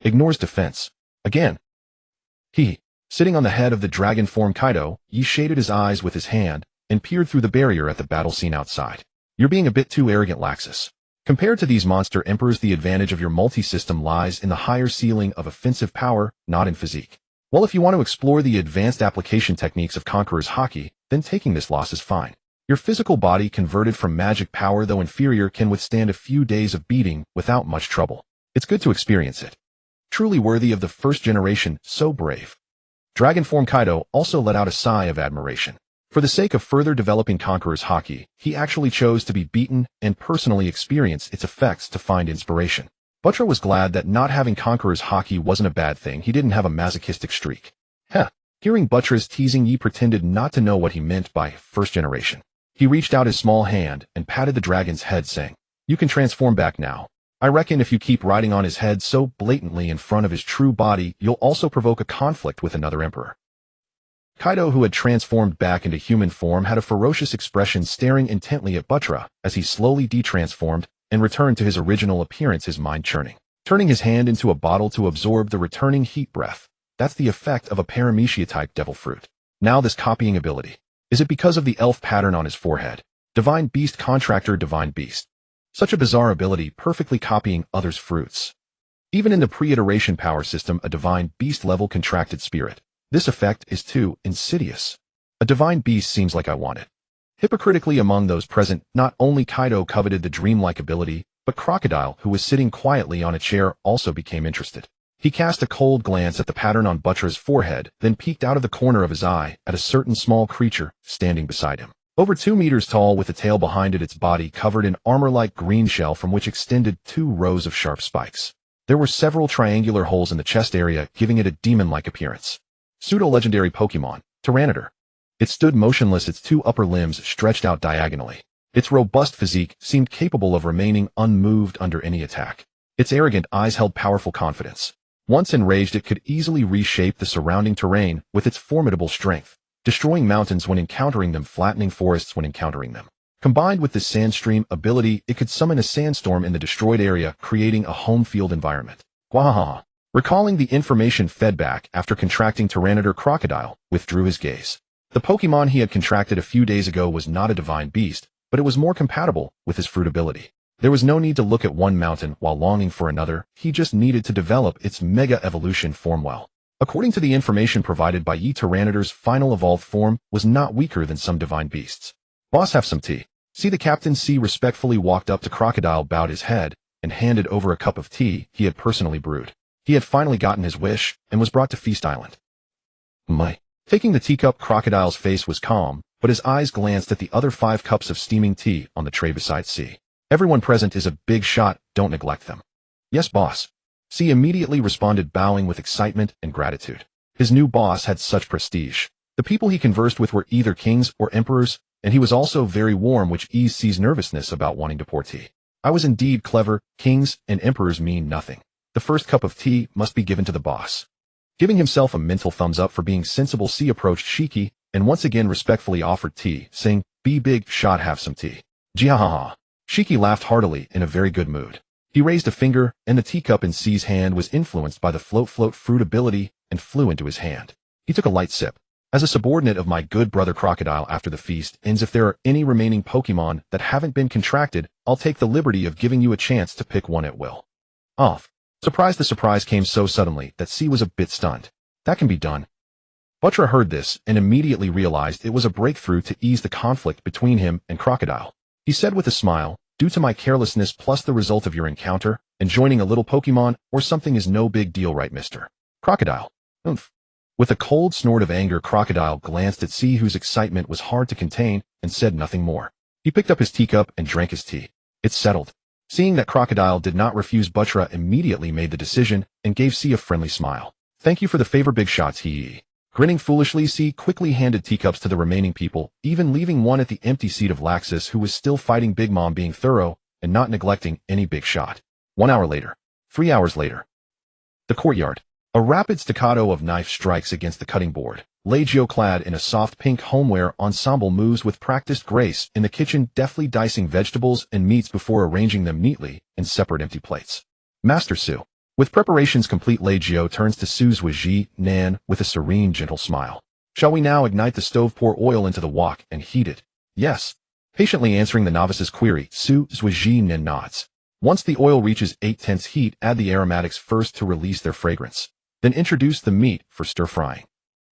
Ignores defense. Again. Sitting on the head of the dragon form Kaido, Yi shaded his eyes with his hand and peered through the barrier at the battle scene outside. You're being a bit too arrogant, Laxus. Compared to these monster emperors, the advantage of your multi-system lies in the higher ceiling of offensive power, not in physique. Well, if you want to explore the advanced application techniques of Conqueror's Haki, then taking this loss is fine. Your physical body, converted from magic power though inferior, can withstand a few days of beating without much trouble. It's good to experience it. Truly worthy of the first generation, so brave. Dragon form Kaido also let out a sigh of admiration. For the sake of further developing Conqueror's Haki, he actually chose to be beaten and personally experience its effects to find inspiration. Butcher was glad that not having Conqueror's Haki wasn't a bad thing. He didn't have a masochistic streak. Hearing Butcher's teasing, Yi pretended not to know what he meant by first generation. He reached out his small hand and patted the dragon's head, saying, "You can transform back now. I reckon if you keep riding on his head so blatantly in front of his true body, you'll also provoke a conflict with another emperor." Kaido, who had transformed back into human form, had a ferocious expression, staring intently at Butcher as he slowly detransformed and returned to his original appearance, his mind churning. Turning his hand into a bottle to absorb the returning heat breath. That's the effect of a paramecia-type devil fruit. Now this copying ability. Is it because of the elf pattern on his forehead? Divine Beast Contractor, Divine Beast. Such a bizarre ability, perfectly copying others' fruits. Even in the pre-iteration power system, a Divine Beast level contracted spirit. This effect is too insidious. A Divine Beast seems like I want it. Hypocritically, among those present, not only Kaido coveted the dreamlike ability, but Crocodile, who was sitting quietly on a chair, also became interested. He cast a cold glance at the pattern on Butcher's forehead, then peeked out of the corner of his eye at a certain small creature standing beside him. Over 2 meters tall, with a tail behind it, its body covered in armor-like green shell from which extended 2 rows of sharp spikes. There were several triangular holes in the chest area, giving it a demon-like appearance. Pseudo-legendary Pokemon, Tyranitar. It stood motionless, its 2 upper limbs stretched out diagonally. Its robust physique seemed capable of remaining unmoved under any attack. Its arrogant eyes held powerful confidence. Once enraged, it could easily reshape the surrounding terrain with its formidable strength, destroying mountains when encountering them, flattening forests when encountering them. Combined with this sandstream ability, it could summon a sandstorm in the destroyed area, creating a home field environment. Gwahaha. Recalling the information fed back after contracting Tyranitar, Crocodile withdrew his gaze. The Pokemon he had contracted a few days ago was not a divine beast, but it was more compatible with his fruit ability. There was no need to look at one mountain while longing for another, he just needed to develop its Mega Evolution form well. According to the information provided by Yi, Tyranitar's final evolved form was not weaker than some divine beasts. "Boss, have some tea." See, the captain C respectfully walked up to Crocodile, bowed his head, and handed over a cup of tea he had personally brewed. He had finally gotten his wish, and was brought to Feast Island. Taking the teacup, Crocodile's face was calm, but his eyes glanced at the other 5 cups of steaming tea on the tray beside C. "Everyone present is a big shot, don't neglect them." "Yes, boss." C immediately responded, bowing with excitement and gratitude. His new boss had such prestige. The people he conversed with were either kings or emperors, and he was also very warm, which eased C's nervousness about wanting to pour tea. "I was indeed clever. Kings and emperors mean nothing. The first cup of tea must be given to the boss." Giving himself a mental thumbs up for being sensible, C approached Shiki and once again respectfully offered tea, saying, "Be big shot, have some tea." "Jihahaha." Shiki laughed heartily, in a very good mood. He raised a finger, and the teacup in C's hand was influenced by the float fruit ability and flew into his hand. He took a light sip. "As a subordinate of my good brother Crocodile, after the feast ends, if there are any remaining Pokemon that haven't been contracted, I'll take the liberty of giving you a chance to pick one at will." Off. Surprise! The surprise came so suddenly that C was a bit stunned. "That can be done." Butcher heard this and immediately realized it was a breakthrough to ease the conflict between him and Crocodile. He said with a smile, "Due to my carelessness plus the result of your encounter, and joining a little Pokemon or something is no big deal, right, Mr. Crocodile?" "Oomph." With a cold snort of anger, Crocodile glanced at C, whose excitement was hard to contain, and said nothing more. He picked up his teacup and drank his tea. It's settled. Seeing that Crocodile did not refuse, Buttra immediately made the decision and gave C a friendly smile. Thank you for the favor, big shots, he. Grinning foolishly, C quickly handed teacups to the remaining people, even leaving one at the empty seat of Laxus, who was still fighting Big Mom, being thorough and not neglecting any big shot. 1 hour later. 3 hours later. The courtyard. A rapid staccato of knife strikes against the cutting board. Leggio, clad in a soft pink homeware ensemble, moves with practiced grace in the kitchen, deftly dicing vegetables and meats before arranging them neatly in separate empty plates. Master Su. With preparations complete, Leggio turns to Su's Waji Nan with a serene, gentle smile. Shall we now ignite the stove, pour oil into the wok, and heat it? Yes. Patiently answering the novice's query, Su's Waji Nan nods. Once the oil reaches 8/10 heat, add the aromatics first to release their fragrance. Then introduce the meat for stir-frying.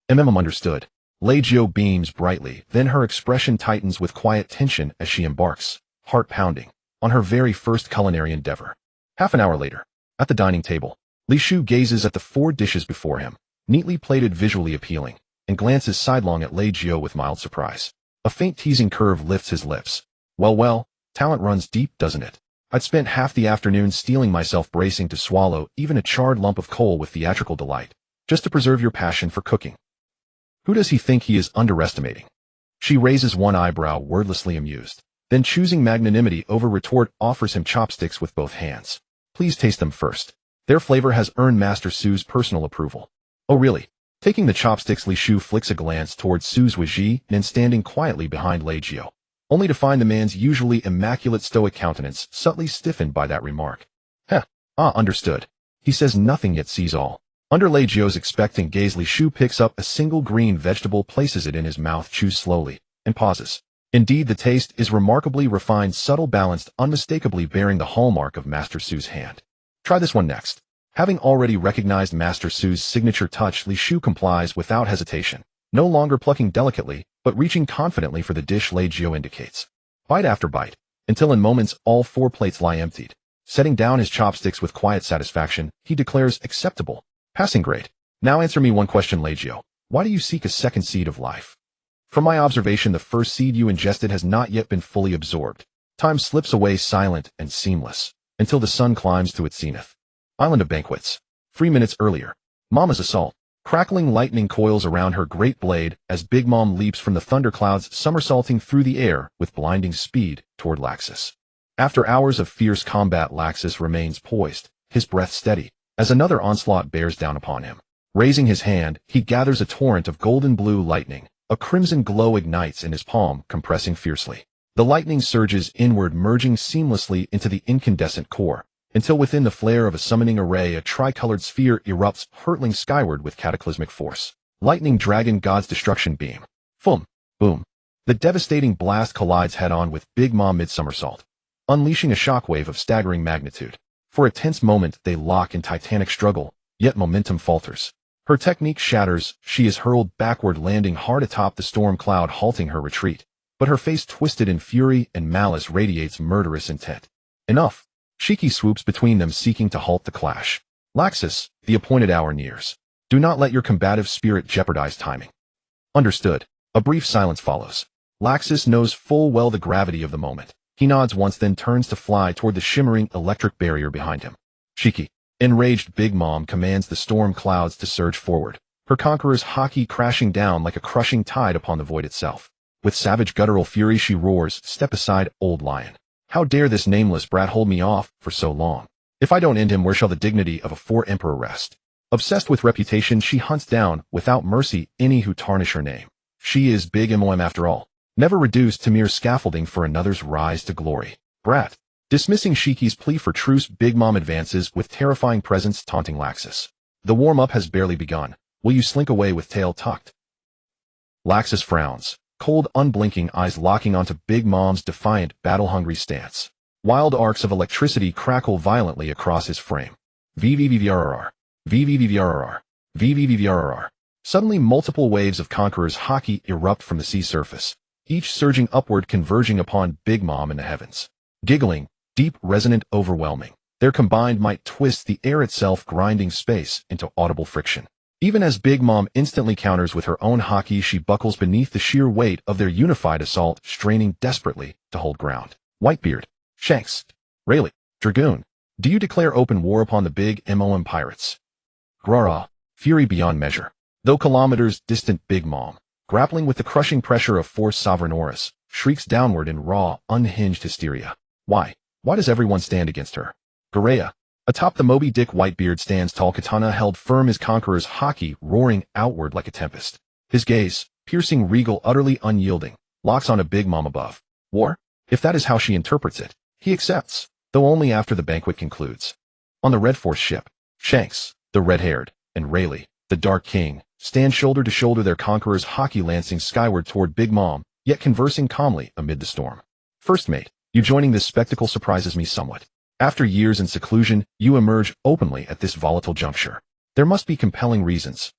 Understood. Leggio beams brightly, then her expression tightens with quiet tension as she embarks, heart pounding, on her very first culinary endeavor. Half an hour later. At the dining table, Li Shu gazes at the 4 dishes before him, neatly plated, visually appealing, and glances sidelong at Leggio with mild surprise. A faint teasing curve lifts his lips. Well, talent runs deep, doesn't it? I'd spent half the afternoon steeling myself, bracing to swallow even a charred lump of coal with theatrical delight, just to preserve your passion for cooking. Who does he think he is underestimating? She raises one eyebrow, wordlessly amused, then choosing magnanimity over retort, offers him chopsticks with both hands. Please taste them first. Their flavor has earned Master Su's personal approval. Oh really? Taking the chopsticks, Li Shu flicks a glance towards Su's Waji, then standing quietly behind Leggio, only to find the man's usually immaculate stoic countenance subtly stiffened by that remark. Understood. He says nothing yet sees all. Under Leggio's expectant gaze, Li Shu picks up a single green vegetable, places it in his mouth, chews slowly, and pauses. Indeed, the taste is remarkably refined, subtle, balanced, unmistakably bearing the hallmark of Master Su's hand. Try this one next. Having already recognized Master Su's signature touch, Li Shu complies without hesitation, no longer plucking delicately, but reaching confidently for the dish Leggio indicates. Bite after bite, until in moments all 4 plates lie emptied. Setting down his chopsticks with quiet satisfaction, he declares, acceptable. Passing grade. Now answer me one question, Leggio. Why do you seek a second seed of life? From my observation, the first seed you ingested has not yet been fully absorbed. Time slips away silent and seamless, until the sun climbs to its zenith. Island of Banquets. 3 minutes earlier. Mama's assault. Crackling lightning coils around her great blade as Big Mom leaps from the thunderclouds, somersaulting through the air with blinding speed toward Laxus. After hours of fierce combat, Laxus remains poised, his breath steady, as another onslaught bears down upon him. Raising his hand, he gathers a torrent of golden blue lightning. A crimson glow ignites in his palm, compressing fiercely. The lightning surges inward, merging seamlessly into the incandescent core, until within the flare of a summoning array, a tricolored sphere erupts, hurtling skyward with cataclysmic force. Lightning Dragon God's destruction beam. Fum. Boom. The devastating blast collides head-on with Big Mom mid-somersault, unleashing a shockwave of staggering magnitude. For a tense moment, they lock in titanic struggle, yet momentum falters. Her technique shatters, she is hurled backward, landing hard atop the storm cloud, halting her retreat. But her face, twisted in fury and malice, radiates murderous intent. Enough. Shiki swoops between them, seeking to halt the clash. Laxus, the appointed hour nears. Do not let your combative spirit jeopardize timing. Understood. A brief silence follows. Laxus knows full well the gravity of the moment. He nods once, then turns to fly toward the shimmering electric barrier behind him. Shiki. Enraged Big Mom commands the storm clouds to surge forward, her conqueror's haki crashing down like a crushing tide upon the void itself. With savage guttural fury she roars, "Step aside, old lion. How dare this nameless brat hold me off for so long? If I don't end him, where shall the dignity of a 4-emperor rest?" Obsessed with reputation, she hunts down, without mercy, any who tarnish her name. She is Big Mom after all, never reduced to mere scaffolding for another's rise to glory. Brat. Dismissing Shiki's plea for truce, Big Mom advances with terrifying presence, taunting Laxus. The warm-up has barely begun. Will you slink away with tail tucked? Laxus frowns, cold, unblinking eyes locking onto Big Mom's defiant, battle-hungry stance. Wild arcs of electricity crackle violently across his frame. VVVVRR. VVVVRR. VVVVRR. Suddenly, multiple waves of Conqueror's haki erupt from the sea surface, each surging upward, converging upon Big Mom in the heavens. Giggling, deep, resonant, overwhelming. Their combined might twist the air itself, grinding space into audible friction. Even as Big Mom instantly counters with her own haki, she buckles beneath the sheer weight of their unified assault, straining desperately to hold ground. Whitebeard, Shanks, Rayleigh, Dragoon, do you declare open war upon the Big Mom pirates? Grara, fury beyond measure. Though kilometers distant, Big Mom, grappling with the crushing pressure of Force Sovereign Oris, shrieks downward in raw, unhinged hysteria. Why? Why does everyone stand against her? Garea, atop the Moby Dick, Whitebeard stands tall, katana held firm, his conqueror's haki roaring outward like a tempest. His gaze, piercing, regal, utterly unyielding, locks on a Big Mom above. War? If that is how she interprets it, he accepts, though only after the banquet concludes. On the Red Force ship, Shanks, the red-haired, and Rayleigh, the Dark King, stand shoulder to shoulder, their conqueror's haki lancing skyward toward Big Mom, yet conversing calmly amid the storm. First mate, you joining this spectacle surprises me somewhat. After years in seclusion, you emerge openly at this volatile juncture. There must be compelling reasons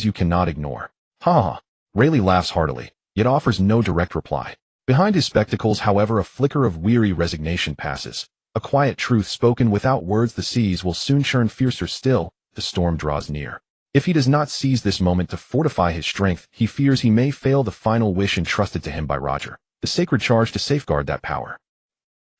you cannot ignore. Ha ha. Rayleigh laughs heartily, yet offers no direct reply. Behind his spectacles, however, a flicker of weary resignation passes, a quiet truth spoken without words. The seas will soon churn fiercer still, the storm draws near. If he does not seize this moment to fortify his strength, he fears he may fail the final wish entrusted to him by Roger, the sacred charge to safeguard that power.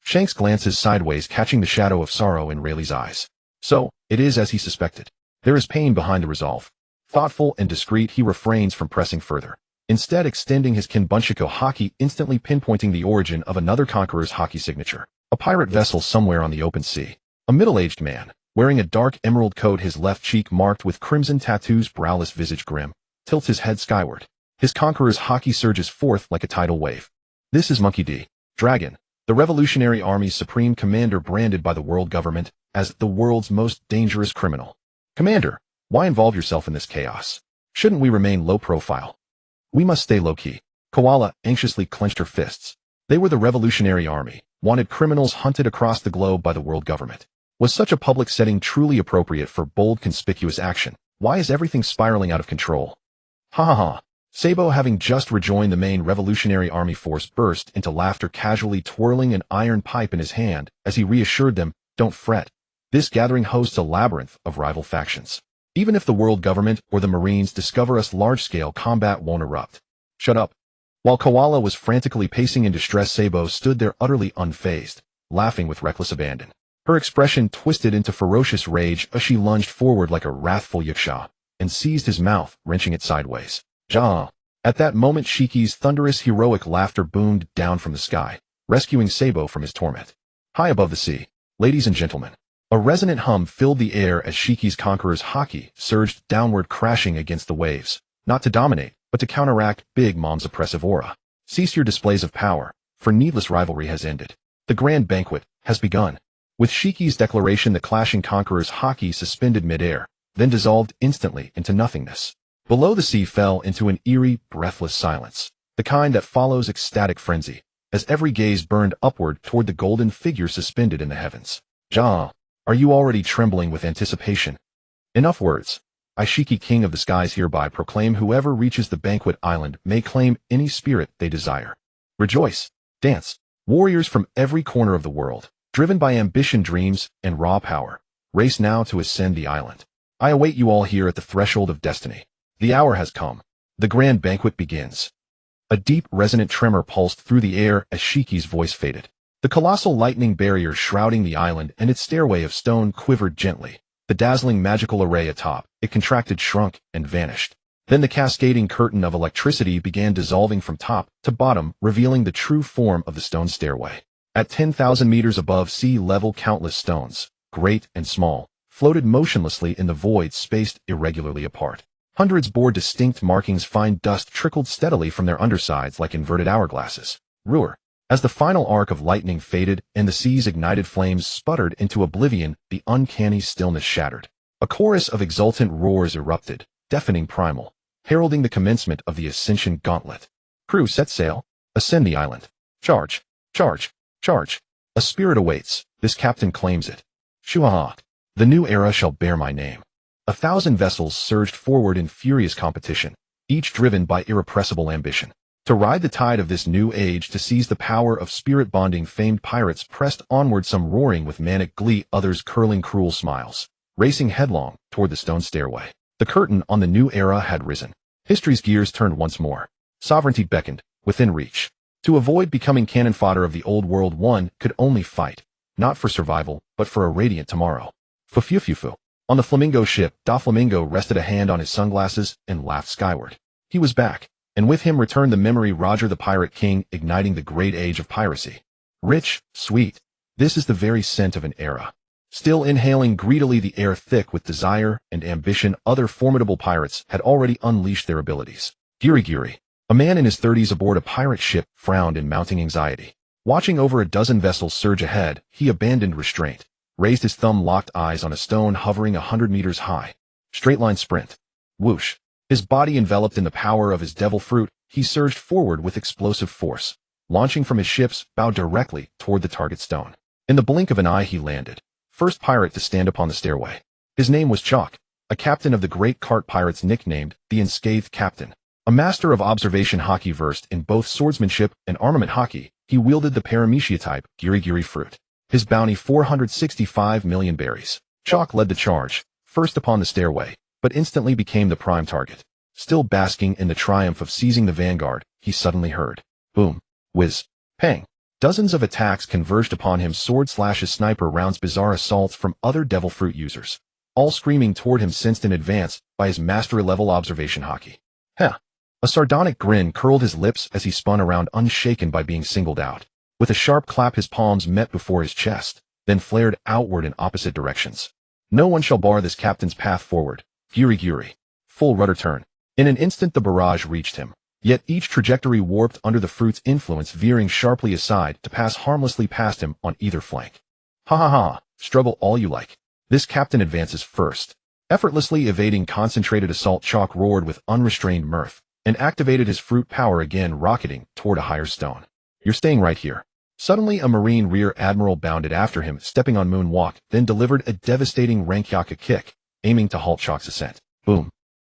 Shanks glances sideways, catching the shadow of sorrow in Rayleigh's eyes. So, it is as he suspected. There is pain behind the resolve. Thoughtful and discreet, he refrains from pressing further, instead extending his Kinbunshiko haki, instantly pinpointing the origin of another conqueror's haki signature. A pirate vessel somewhere on the open sea. A middle-aged man, wearing a dark emerald coat, his left cheek marked with crimson tattoos, browless visage grim, tilts his head skyward. His conqueror's haki surges forth like a tidal wave. This is Monkey D. Dragon, the Revolutionary Army's supreme commander, branded by the world government as the world's most dangerous criminal. Commander, why involve yourself in this chaos? Shouldn't we remain low profile? We must stay low-key. Koala anxiously clenched her fists. They were the Revolutionary Army, wanted criminals hunted across the globe by the world government. Was such a public setting truly appropriate for bold, conspicuous action? Why is everything spiraling out of control? Ha ha ha. Sabo, having just rejoined the main Revolutionary Army force, burst into laughter, casually twirling an iron pipe in his hand as he reassured them, don't fret. This gathering hosts a labyrinth of rival factions. Even if the world government or the Marines discover us, large-scale combat won't erupt. Shut up. While Koala was frantically pacing in distress, Sabo stood there utterly unfazed, laughing with reckless abandon. Her expression twisted into ferocious rage as she lunged forward like a wrathful yaksha and seized his mouth, wrenching it sideways. Ja! At that moment, Shiki's thunderous, heroic laughter boomed down from the sky, rescuing Sabo from his torment. High above the sea, ladies and gentlemen, a resonant hum filled the air as Shiki's conqueror's haki surged downward, crashing against the waves, not to dominate, but to counteract Big Mom's oppressive aura. Cease your displays of power, for needless rivalry has ended. The grand banquet has begun. With Shiki's declaration, the clashing conqueror's haki suspended midair, then dissolved instantly into nothingness. Below, the sea fell into an eerie, breathless silence, the kind that follows ecstatic frenzy, as every gaze burned upward toward the golden figure suspended in the heavens. Ja, are you already trembling with anticipation? Enough words. I, Shiki, King of the Skies, hereby proclaim whoever reaches the banquet island may claim any spirit they desire. Rejoice, dance. Warriors from every corner of the world, driven by ambition, dreams, and raw power, race now to ascend the island. I await you all here at the threshold of destiny. The hour has come. The grand banquet begins. A deep, resonant tremor pulsed through the air as Shiki's voice faded. The colossal lightning barrier shrouding the island and its stairway of stone quivered gently. The dazzling magical array atop it contracted, shrunk, and vanished. Then the cascading curtain of electricity began dissolving from top to bottom, revealing the true form of the stone stairway. At 10,000 meters above sea level, countless stones, great and small, floated motionlessly in the void, spaced irregularly apart. Hundreds bore distinct markings. Fine dust trickled steadily from their undersides like inverted hourglasses. Roar. As the final arc of lightning faded and the sea's ignited flames sputtered into oblivion, the uncanny stillness shattered. A chorus of exultant roars erupted, deafening, primal, heralding the commencement of the Ascension Gauntlet. Crew, set sail. Ascend the island. Charge. Charge. Charge. A spirit awaits. This captain claims it. Shuaha. The new era shall bear my name. 1,000 vessels surged forward in furious competition, each driven by irrepressible ambition. To ride the tide of this new age, to seize the power of spirit bonding, famed pirates pressed onward, some roaring with manic glee, others curling cruel smiles, racing headlong toward the stone stairway. The curtain on the new era had risen. History's gears turned once more. Sovereignty beckoned, within reach. To avoid becoming cannon fodder of the old world, one could only fight, not for survival, but for a radiant tomorrow. Fufufufu. On the Flamingo ship, Doflamingo rested a hand on his sunglasses and laughed skyward. He was back, and with him returned the memory Roger the Pirate King, igniting the great age of piracy. Rich, sweet. This is the very scent of an era. Still inhaling greedily the air thick with desire and ambition, other formidable pirates had already unleashed their abilities. Giri. A man in his 30s aboard a pirate ship frowned in mounting anxiety. Watching over a dozen vessels surge ahead, he abandoned restraint, raised his thumb-locked eyes on a stone hovering 100 meters high. Straight-line sprint. Whoosh. His body enveloped in the power of his devil fruit, he surged forward with explosive force. Launching from his ship's bow directly toward the target stone. In the blink of an eye he landed. First pirate to stand upon the stairway. His name was Chalk, a captain of the great cart pirates nicknamed the Unscathed Captain. A master of observation hockey versed in both swordsmanship and armament hockey, he wielded the paramecia type Giri fruit. His bounty 465 million berries. Chalk led the charge, first upon the stairway, but instantly became the prime target. Still basking in the triumph of seizing the vanguard, he suddenly heard. Boom. Whiz. Pang. Dozens of attacks converged upon him, sword slashes, sniper rounds, bizarre assaults from other devil fruit users. All screaming toward him, sensed in advance by his mastery-level observation hockey. Heh. A sardonic grin curled his lips as he spun around, unshaken by being singled out. With a sharp clap his palms met before his chest, then flared outward in opposite directions. No one shall bar this captain's path forward. Giri. Full rudder turn. In an instant the barrage reached him, yet each trajectory warped under the fruit's influence, veering sharply aside to pass harmlessly past him on either flank. Ha, struggle all you like. This captain advances first. Effortlessly evading concentrated assault, Chalk roared with unrestrained mirth, and activated his fruit power again, rocketing toward a higher stone. You're staying right here. Suddenly a Marine rear admiral bounded after him, stepping on moonwalk, then delivered a devastating Rankyaku kick, aiming to halt Chalk's ascent. Boom.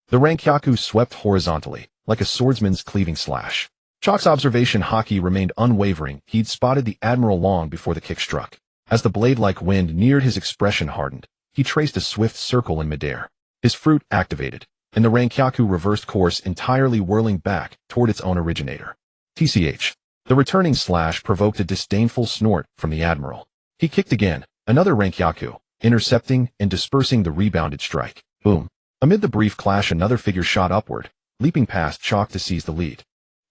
The Rankyaku swept horizontally, like a swordsman's cleaving slash. Chalk's observation hockey remained unwavering. He'd spotted the admiral long before the kick struck. As the blade-like wind neared, his expression hardened. He traced a swift circle in midair. His fruit activated, and the Rankyaku reversed course, entirely whirling back toward its own originator. TCH. The returning slash provoked a disdainful snort from the admiral. He kicked again, another Rankyaku, intercepting and dispersing the rebounded strike. Boom. Amid the brief clash another figure shot upward, leaping past Chalk to seize the lead.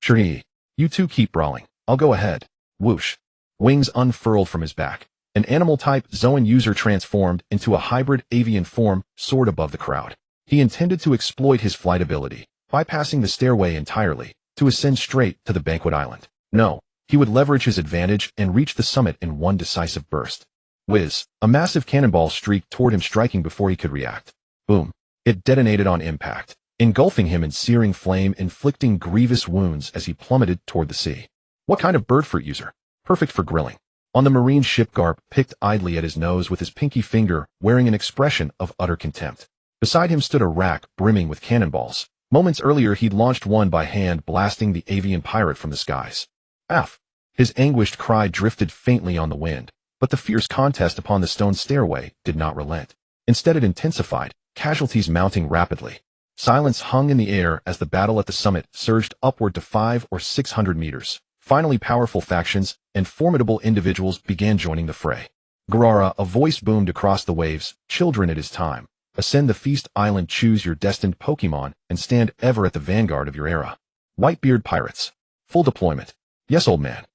Shri. You two keep brawling. I'll go ahead. Whoosh. Wings unfurled from his back. An animal-type Zoan user transformed into a hybrid avian form, soared above the crowd. He intended to exploit his flight ability, bypassing the stairway entirely, to ascend straight to the banquet island. No, he would leverage his advantage and reach the summit in one decisive burst. Whiz. A massive cannonball streaked toward him, striking before he could react. Boom. It detonated on impact, engulfing him in searing flame, inflicting grievous wounds as he plummeted toward the sea. What kind of bird fruit user? Perfect for grilling. On the Marine ship, Garp picked idly at his nose with his pinky finger, wearing an expression of utter contempt. Beside him stood a rack brimming with cannonballs. Moments earlier he'd launched one by hand, blasting the avian pirate from the skies. F. His anguished cry drifted faintly on the wind, but the fierce contest upon the stone stairway did not relent. Instead it intensified, casualties mounting rapidly. Silence hung in the air as the battle at the summit surged upward to 500 or 600 meters. Finally, powerful factions and formidable individuals began joining the fray. Garara, a voice boomed across the waves. Children, it is time. Ascend the feast island, choose your destined Pokemon, and stand ever at the vanguard of your era. Whitebeard pirates. Full deployment. Yes, old man.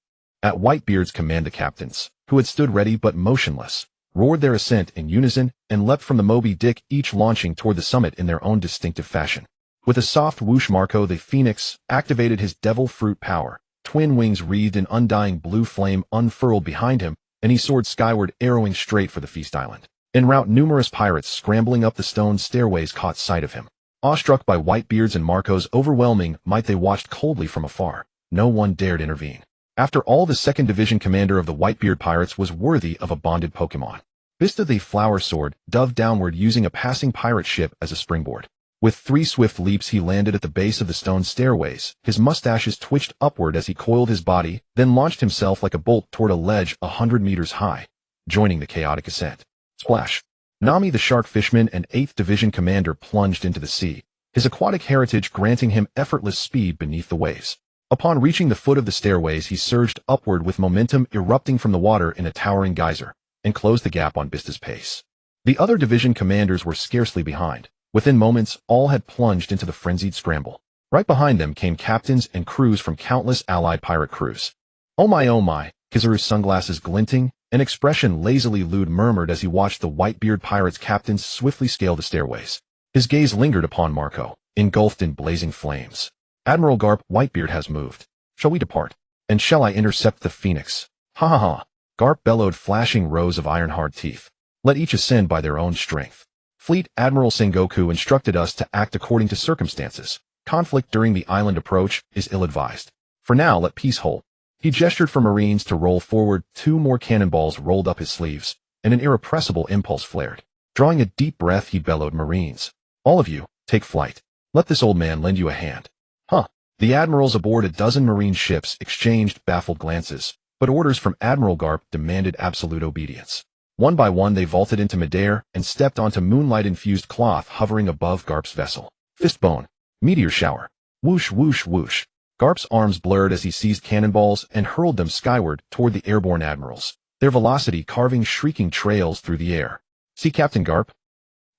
At Whitebeard's command, the captains, who had stood ready but motionless, roared their assent in unison and leapt from the Moby Dick, each launching toward the summit in their own distinctive fashion. With a soft whoosh, Marco the Phoenix activated his devil fruit power. Twin wings wreathed in undying blue flame unfurled behind him, and he soared skyward, arrowing straight for the feast island. En route, numerous pirates scrambling up the stone stairways caught sight of him. Awestruck by Whitebeard's and Marco's overwhelming might, they watched coldly from afar. No one dared intervene. After all, the 2nd Division commander of the Whitebeard pirates was worthy of a bonded Pokemon. Vista the Flower Sword dove downward, using a passing pirate ship as a springboard. With 3 swift leaps he landed at the base of the stone stairways. His mustaches twitched upward as he coiled his body, then launched himself like a bolt toward a ledge 100 meters high, joining the chaotic ascent. Splash. Nami the shark fisherman and 8th Division commander plunged into the sea, his aquatic heritage granting him effortless speed beneath the waves. Upon reaching the foot of the stairways, he surged upward with momentum erupting from the water in a towering geyser, and closed the gap on Bista's pace. The other division commanders were scarcely behind. Within moments, all had plunged into the frenzied scramble. Right behind them came captains and crews from countless allied pirate crews. Oh my, Kizaru's sunglasses glinting, an expression lazily lewd murmured as he watched the white-beard pirates' captains swiftly scale the stairways. His gaze lingered upon Marco, engulfed in blazing flames. Admiral Garp, Whitebeard has moved. Shall we depart? And shall I intercept the Phoenix? Ha ha ha. Garp bellowed, flashing rows of iron-hard teeth. Let each ascend by their own strength. Fleet Admiral Sengoku instructed us to act according to circumstances. Conflict during the island approach is ill-advised. For now, let peace hold. He gestured for Marines to roll forward. 2 more cannonballs rolled up his sleeves, and an irrepressible impulse flared. Drawing a deep breath, he bellowed, Marines, all of you, take flight. Let this old man lend you a hand. Huh. The admirals aboard a dozen Marine ships exchanged baffled glances, but orders from Admiral Garp demanded absolute obedience. One by one they vaulted into midair and stepped onto moonlight-infused cloth hovering above Garp's vessel. Fistbone. Meteor shower. Whoosh, whoosh, whoosh. Garp's arms blurred as he seized cannonballs and hurled them skyward toward the airborne admirals, their velocity carving shrieking trails through the air. See Captain Garp?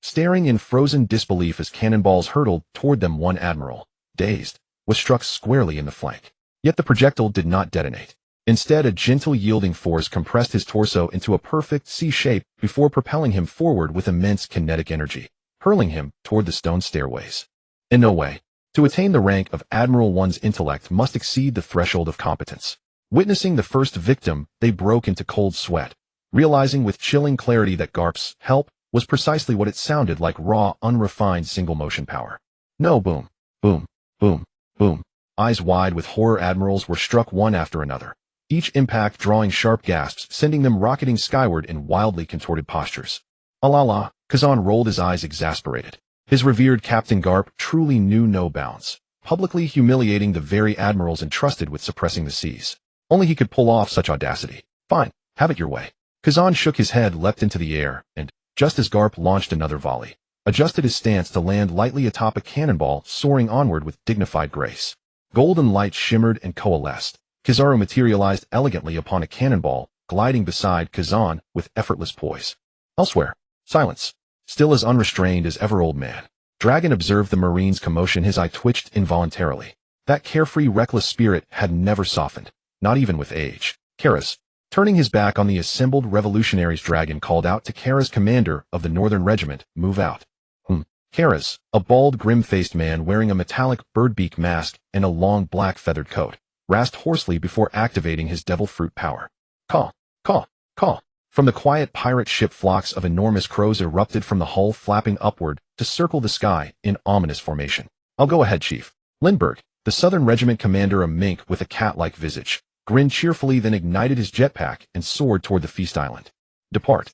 Staring in frozen disbelief as cannonballs hurtled toward them, one admiral, dazed, was struck squarely in the flank. Yet the projectile did not detonate. Instead, a gentle yielding force compressed his torso into a perfect C shape before propelling him forward with immense kinetic energy, hurling him toward the stone stairways. In no way. To attain the rank of Admiral, one's intellect must exceed the threshold of competence. Witnessing the first victim, they broke into cold sweat, realizing with chilling clarity that Garp's help was precisely what it sounded like: raw, unrefined single-motion power. No, boom, boom, boom, boom. Eyes wide with horror, admirals were struck one after another, each impact drawing sharp gasps, sending them rocketing skyward in wildly contorted postures. Allah, Kazan rolled his eyes, exasperated. His revered Captain Garp truly knew no bounds, publicly humiliating the very admirals entrusted with suppressing the seas. Only he could pull off such audacity. Fine, have it your way. Kazan shook his head, leapt into the air, and, just as Garp launched another volley, adjusted his stance to land lightly atop a cannonball, soaring onward with dignified grace. Golden light shimmered and coalesced. Kizaru materialized elegantly upon a cannonball, gliding beside Kazan with effortless poise. Elsewhere, silence. Still as unrestrained as ever, old man. Dragon observed the Marine's commotion, his eye twitched involuntarily. That carefree, reckless spirit had never softened, not even with age. Kara's. Turning his back on the assembled revolutionaries, Dragon called out to Kara's commander of the Northern Regiment, move out. Kara's, a bald, grim-faced man wearing a metallic birdbeak mask and a long black feathered coat, rasped hoarsely before activating his devil fruit power. Caw, caw, caw. From the quiet pirate ship, flocks of enormous crows erupted from the hull, flapping upward to circle the sky in ominous formation. I'll go ahead, Chief. Lindbergh, the Southern Regiment commander, a mink with a cat-like visage, grinned cheerfully, then ignited his jetpack and soared toward the Feast Island. Depart.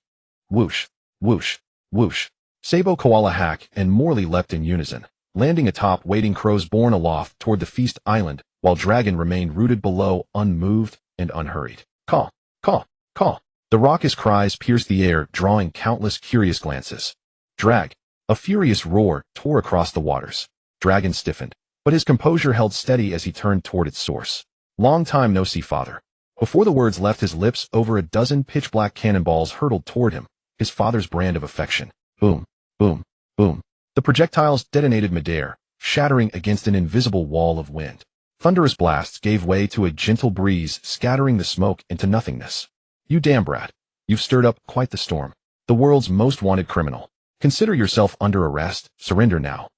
Whoosh, whoosh, whoosh. Sabo, Koala, Hack, and Morley leapt in unison, landing atop waiting crows borne aloft toward the Feast Island, while Dragon remained rooted below, unmoved and unhurried. Caw, caw, caw. The raucous cries pierced the air, drawing countless curious glances. Drag. A furious roar tore across the waters. Dragon stiffened, but his composure held steady as he turned toward its source. Long time no see, father. Before the words left his lips, over a dozen pitch-black cannonballs hurtled toward him, his father's brand of affection. Boom, boom, boom. The projectiles detonated midair, shattering against an invisible wall of wind. Thunderous blasts gave way to a gentle breeze, scattering the smoke into nothingness. You damn brat. You've stirred up quite the storm. The world's most wanted criminal. Consider yourself under arrest. Surrender now.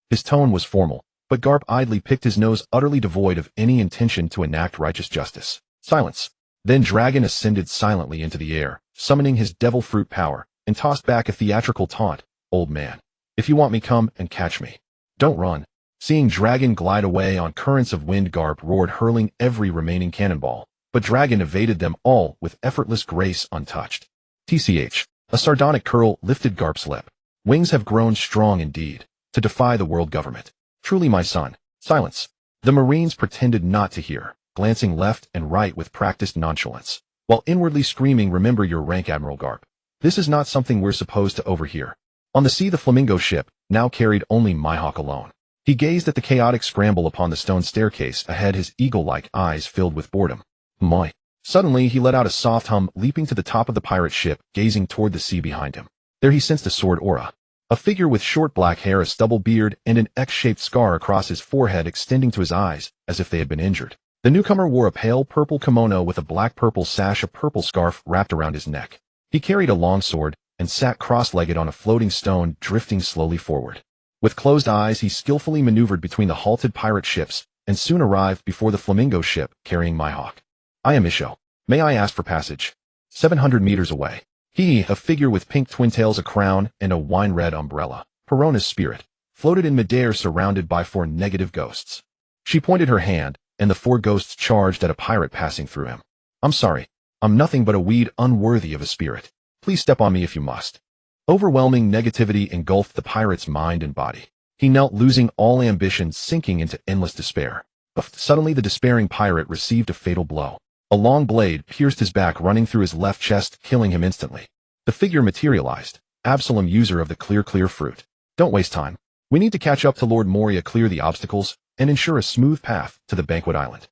His tone was formal, but Garp idly picked his nose, utterly devoid of any intention to enact righteous justice. Silence. Then Dragon ascended silently into the air, summoning his devil fruit power, and tossed back a theatrical taunt. Old man. If you want me, come and catch me. Don't run. Seeing Dragon glide away on currents of wind, Garp roared, hurling every remaining cannonball. But Dragon evaded them all with effortless grace, untouched. TCH. A sardonic curl lifted Garp's lip. Wings have grown strong indeed, to defy the world government. Truly, my son. Silence. The Marines pretended not to hear, glancing left and right with practiced nonchalance, while inwardly screaming, remember your rank, Admiral Garp. This is not something we're supposed to overhear. On the sea, the flamingo ship now carried only Mihawk alone. He gazed at the chaotic scramble upon the stone staircase ahead, his eagle-like eyes filled with boredom. Moi. Suddenly, he let out a soft hum, leaping to the top of the pirate ship, gazing toward the sea behind him. There he sensed a sword aura. A figure with short black hair, a stubble beard, and an X-shaped scar across his forehead extending to his eyes, as if they had been injured. The newcomer wore a pale purple kimono with a black-purple sash, a purple scarf wrapped around his neck. He carried a long sword and sat cross-legged on a floating stone, drifting slowly forward. With closed eyes, he skillfully maneuvered between the halted pirate ships and soon arrived before the flamingo ship carrying Mihawk. I am Isho. May I ask for passage? 700 meters away. He, a figure with pink twin tails, a crown, and a wine-red umbrella, Perona's spirit, floated in midair surrounded by 4 negative ghosts. She pointed her hand, and the 4 ghosts charged at a pirate passing through him. I'm sorry. I'm nothing but a weed unworthy of a spirit. Please step on me if you must. Overwhelming negativity engulfed the pirate's mind and body. He knelt, losing all ambition, sinking into endless despair. Suddenly, the despairing pirate received a fatal blow. A long blade pierced his back, running through his left chest, killing him instantly. The figure materialized. Absalom, user of the clear fruit. Don't waste time. We need to catch up to Lord Moria, clear the obstacles, and ensure a smooth path to the banquet island.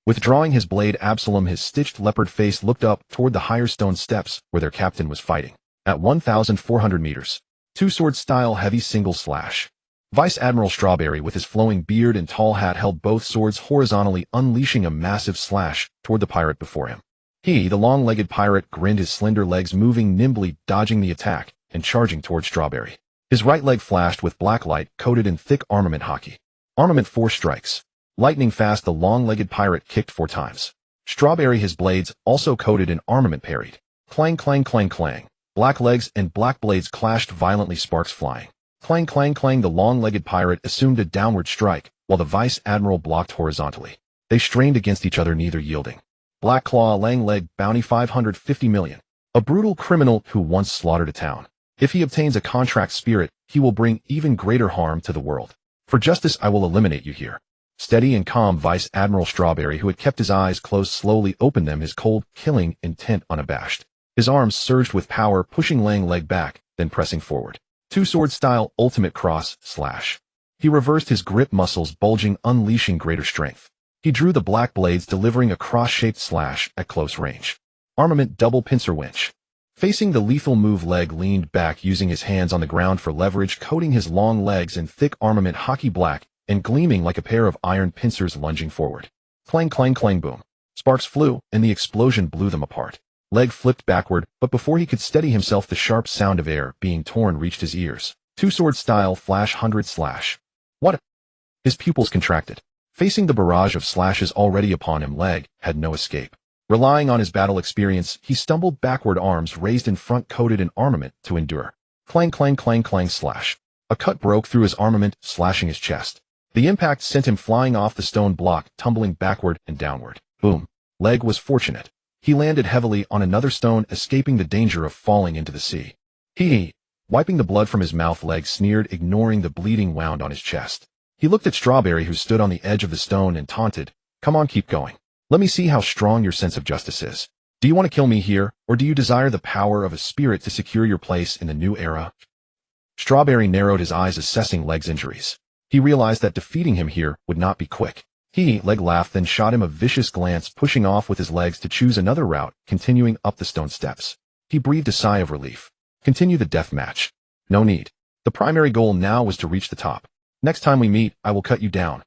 Withdrawing his blade, Absalom, his stitched leopard face, looked up toward the higher stone steps where their captain was fighting. At 1,400 meters. 2-sword style heavy single slash. Vice Admiral Strawberry, with his flowing beard and tall hat, held both swords horizontally, unleashing a massive slash toward the pirate before him. He, the long-legged pirate, grinned, his slender legs moving nimbly, dodging the attack and charging toward Strawberry. His right leg flashed with black light coated in thick armament hockey. Armament 4 strikes. Lightning fast, the long-legged pirate kicked 4 times. Strawberry, his blades, also coated in armament, parried. Clang, clang, clang, clang. Black legs and black blades clashed violently, sparks flying. Clang, clang, clang. The long-legged pirate assumed a downward strike, while the Vice Admiral blocked horizontally. They strained against each other, neither yielding. Black Claw, Lang Leg, bounty 550 million. A brutal criminal who once slaughtered a town. If he obtains a contract spirit, he will bring even greater harm to the world. For justice, I will eliminate you here. Steady and calm, Vice Admiral Strawberry, who had kept his eyes closed, slowly opened them, his cold, killing intent unabashed. His arms surged with power, pushing Lang Leg back, then pressing forward. 2-sword style ultimate cross slash. He reversed, his grip muscles bulging, unleashing greater strength. He drew the black blades, delivering a cross-shaped slash at close range. Armament double pincer winch. Facing the lethal move, Leg leaned back, using his hands on the ground for leverage, coating his long legs in thick armament hockey black and gleaming like a pair of iron pincers, lunging forward. Clang, clang, clang, boom. Sparks flew, and the explosion blew them apart. Leg flipped backward, but before he could steady himself, the sharp sound of air being torn reached his ears. 2-sword style flash 100 slash. What? His pupils contracted. Facing the barrage of slashes already upon him, Leg had no escape. Relying on his battle experience, he stumbled backward, arms raised in front, coated in armament, to endure. Clang, clang, clang, clang, slash. A cut broke through his armament, slashing his chest. The impact sent him flying off the stone block, tumbling backward and downward. Boom. Leg was fortunate. He landed heavily on another stone, escaping the danger of falling into the sea. Wiping the blood from his mouth, Leg sneered, ignoring the bleeding wound on his chest. He looked at Strawberry, who stood on the edge of the stone, and taunted, "Come on, keep going. Let me see how strong your sense of justice is. Do you want to kill me here, or do you desire the power of a spirit to secure your place in the new era?" Strawberry narrowed his eyes, assessing Leg's injuries. He realized that defeating him here would not be quick. Leg laughed, then shot him a vicious glance, pushing off with his legs to choose another route, continuing up the stone steps. He breathed a sigh of relief. Continue the death match. No need. The primary goal now was to reach the top. Next time we meet, I will cut you down.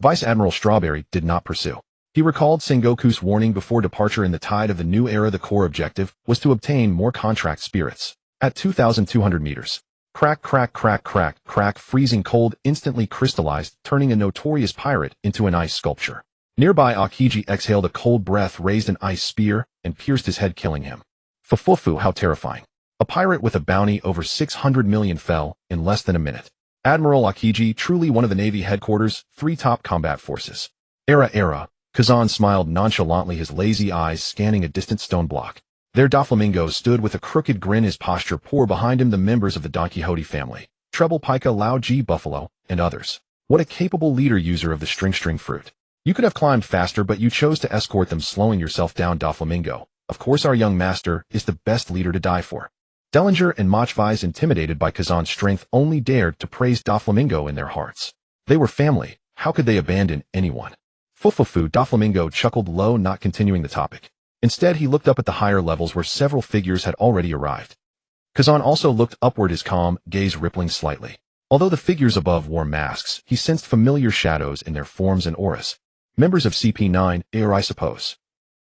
Vice Admiral Strawberry did not pursue. He recalled Sengoku's warning before departure. In the tide of the new era, the core objective was to obtain more contract spirits. At 2,200 meters. Crack, crack, crack, crack, crack, freezing cold instantly crystallized, turning a notorious pirate into an ice sculpture. Nearby, Akiji exhaled a cold breath, raised an ice spear, and pierced his head, killing him. Fufufu, how terrifying. A pirate with a bounty over 600 million fell in less than a minute. Admiral Akiji, truly one of the Navy headquarters, 3 top combat forces. Era. Kazan smiled nonchalantly, his lazy eyes scanning a distant stone block. There Doflamingo stood with a crooked grin, his posture poor. Behind him, the members of the Don Quixote family, Treble Pika, Lao G Buffalo, and others. What a capable leader, user of the string fruit. You could have climbed faster, but you chose to escort them, slowing yourself down, Doflamingo. Of course our young master is the best leader to die for. Dellinger and Machvise, intimidated by Kazan's strength, only dared to praise Doflamingo in their hearts. They were family. How could they abandon anyone? Fufufu, Doflamingo chuckled low, not continuing the topic. Instead, he looked up at the higher levels where several figures had already arrived. Kazan also looked upward, his calm gaze rippling slightly. Although the figures above wore masks, he sensed familiar shadows in their forms and auras. Members of CP9, I suppose.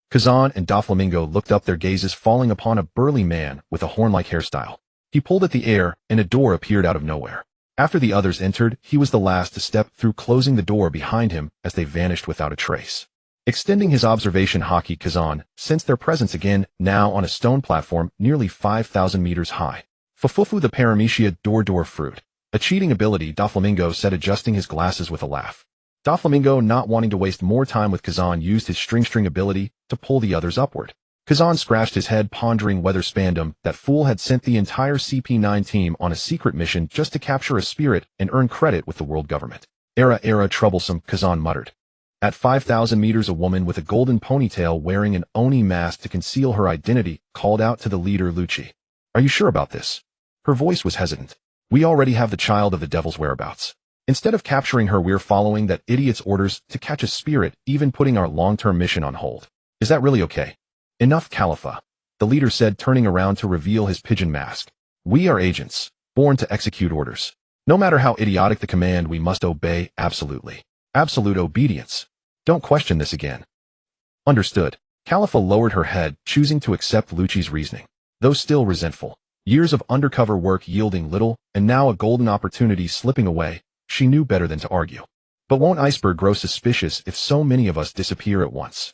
Kazan and Doflamingo looked up, their gazes falling upon a burly man with a horn-like hairstyle. He pulled at the air, and a door appeared out of nowhere. After the others entered, he was the last to step through, closing the door behind him as they vanished without a trace. Extending his observation hockey, Kazan sensed their presence again, now on a stone platform nearly 5,000 meters high. Fufufu, the paramecia door fruit. A cheating ability, Doflamingo said, adjusting his glasses with a laugh. Doflamingo, not wanting to waste more time with Kazan, used his string ability to pull the others upward. Kazan scratched his head, pondering whether Spandam, that fool, had sent the entire CP9 team on a secret mission just to capture a spirit and earn credit with the world government. Era troublesome, Kazan muttered. At 5,000 meters, a woman with a golden ponytail wearing an Oni mask to conceal her identity called out to the leader, Lucci. Are you sure about this? Her voice was hesitant. We already have the child of the devil's whereabouts. Instead of capturing her, we're following that idiot's orders to catch a spirit, even putting our long-term mission on hold. Is that really okay? Enough, Khalifa, the leader said, turning around to reveal his pigeon mask. We are agents, born to execute orders. No matter how idiotic the command, we must obey, absolutely. Absolute obedience. Don't question this again. Understood. Khalifa lowered her head, choosing to accept Lucci's reasoning. Though still resentful. Years of undercover work yielding little, and now a golden opportunity slipping away. She knew better than to argue. But won't Iceberg grow suspicious if so many of us disappear at once?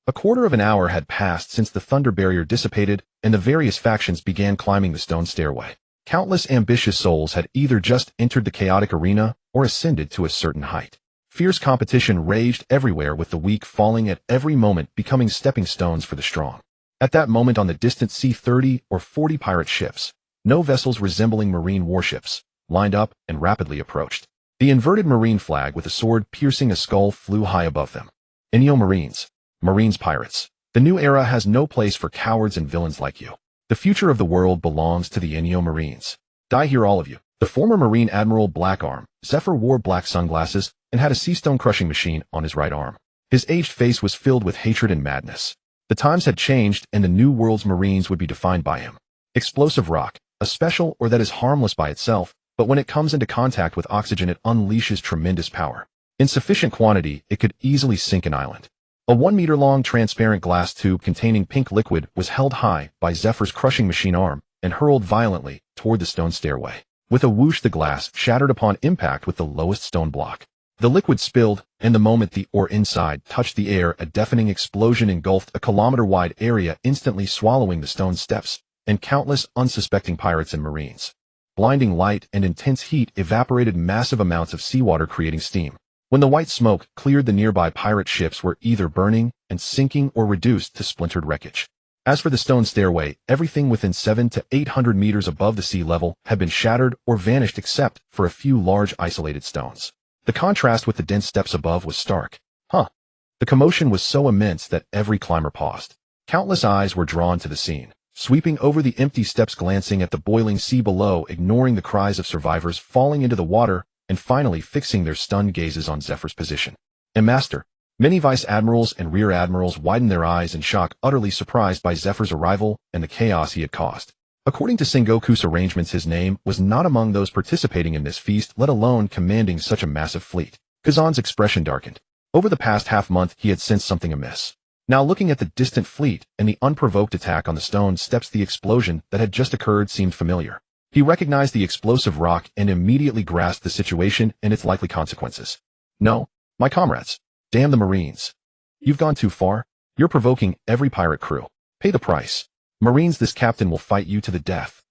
A quarter of an hour had passed since the thunder barrier dissipated and the various factions began climbing the stone stairway. Countless ambitious souls had either just entered the chaotic arena or ascended to a certain height. Fierce competition raged everywhere, with the weak falling at every moment, becoming stepping stones for the strong. At that moment, on the distant sea, 30 or 40 pirate ships, no vessels resembling marine warships, lined up and rapidly approached. The inverted marine flag with a sword piercing a skull flew high above them. Inyo Marines pirates. The new era has no place for cowards and villains like you. The future of the world belongs to the Inyo Marines. Die here, all of you. The former Marine Admiral Blackarm, Zephyr, wore black sunglasses and had a sea-stone crushing machine on his right arm. His aged face was filled with hatred and madness. The times had changed, and the new world's Marines would be defined by him. Explosive rock, a special or that is harmless by itself, but when it comes into contact with oxygen, it unleashes tremendous power. In sufficient quantity, it could easily sink an island. A 1-meter-long transparent glass tube containing pink liquid was held high by Zephyr's crushing machine arm and hurled violently toward the stone stairway. With a whoosh, the glass shattered upon impact with the lowest stone block. The liquid spilled, and the moment the ore inside touched the air, a deafening explosion engulfed a kilometer-wide area, instantly swallowing the stone steps and countless unsuspecting pirates and Marines. Blinding light and intense heat evaporated massive amounts of seawater, creating steam. When the white smoke cleared, the nearby pirate ships were either burning and sinking or reduced to splintered wreckage. As for the stone stairway, everything within 700 to 800 meters above the sea level had been shattered or vanished except for a few large isolated stones. The contrast with the dense steps above was stark. The commotion was so immense that every climber paused. Countless eyes were drawn to the scene, sweeping over the empty steps, glancing at the boiling sea below, ignoring the cries of survivors falling into the water, and finally fixing their stunned gazes on Zephyr's position. And Master, many vice admirals and rear admirals widened their eyes in shock, utterly surprised by Zephyr's arrival and the chaos he had caused. According to Sengoku's arrangements, his name was not among those participating in this feast, let alone commanding such a massive fleet. Kazan's expression darkened. Over the past half-month, he had sensed something amiss. Now, looking at the distant fleet and the unprovoked attack on the stone steps, the explosion that had just occurred seemed familiar. He recognized the explosive rock and immediately grasped the situation and its likely consequences. No, my comrades. Damn the Marines. You've gone too far. You're provoking every pirate crew. Pay the price. Marines, this captain will fight you to the death.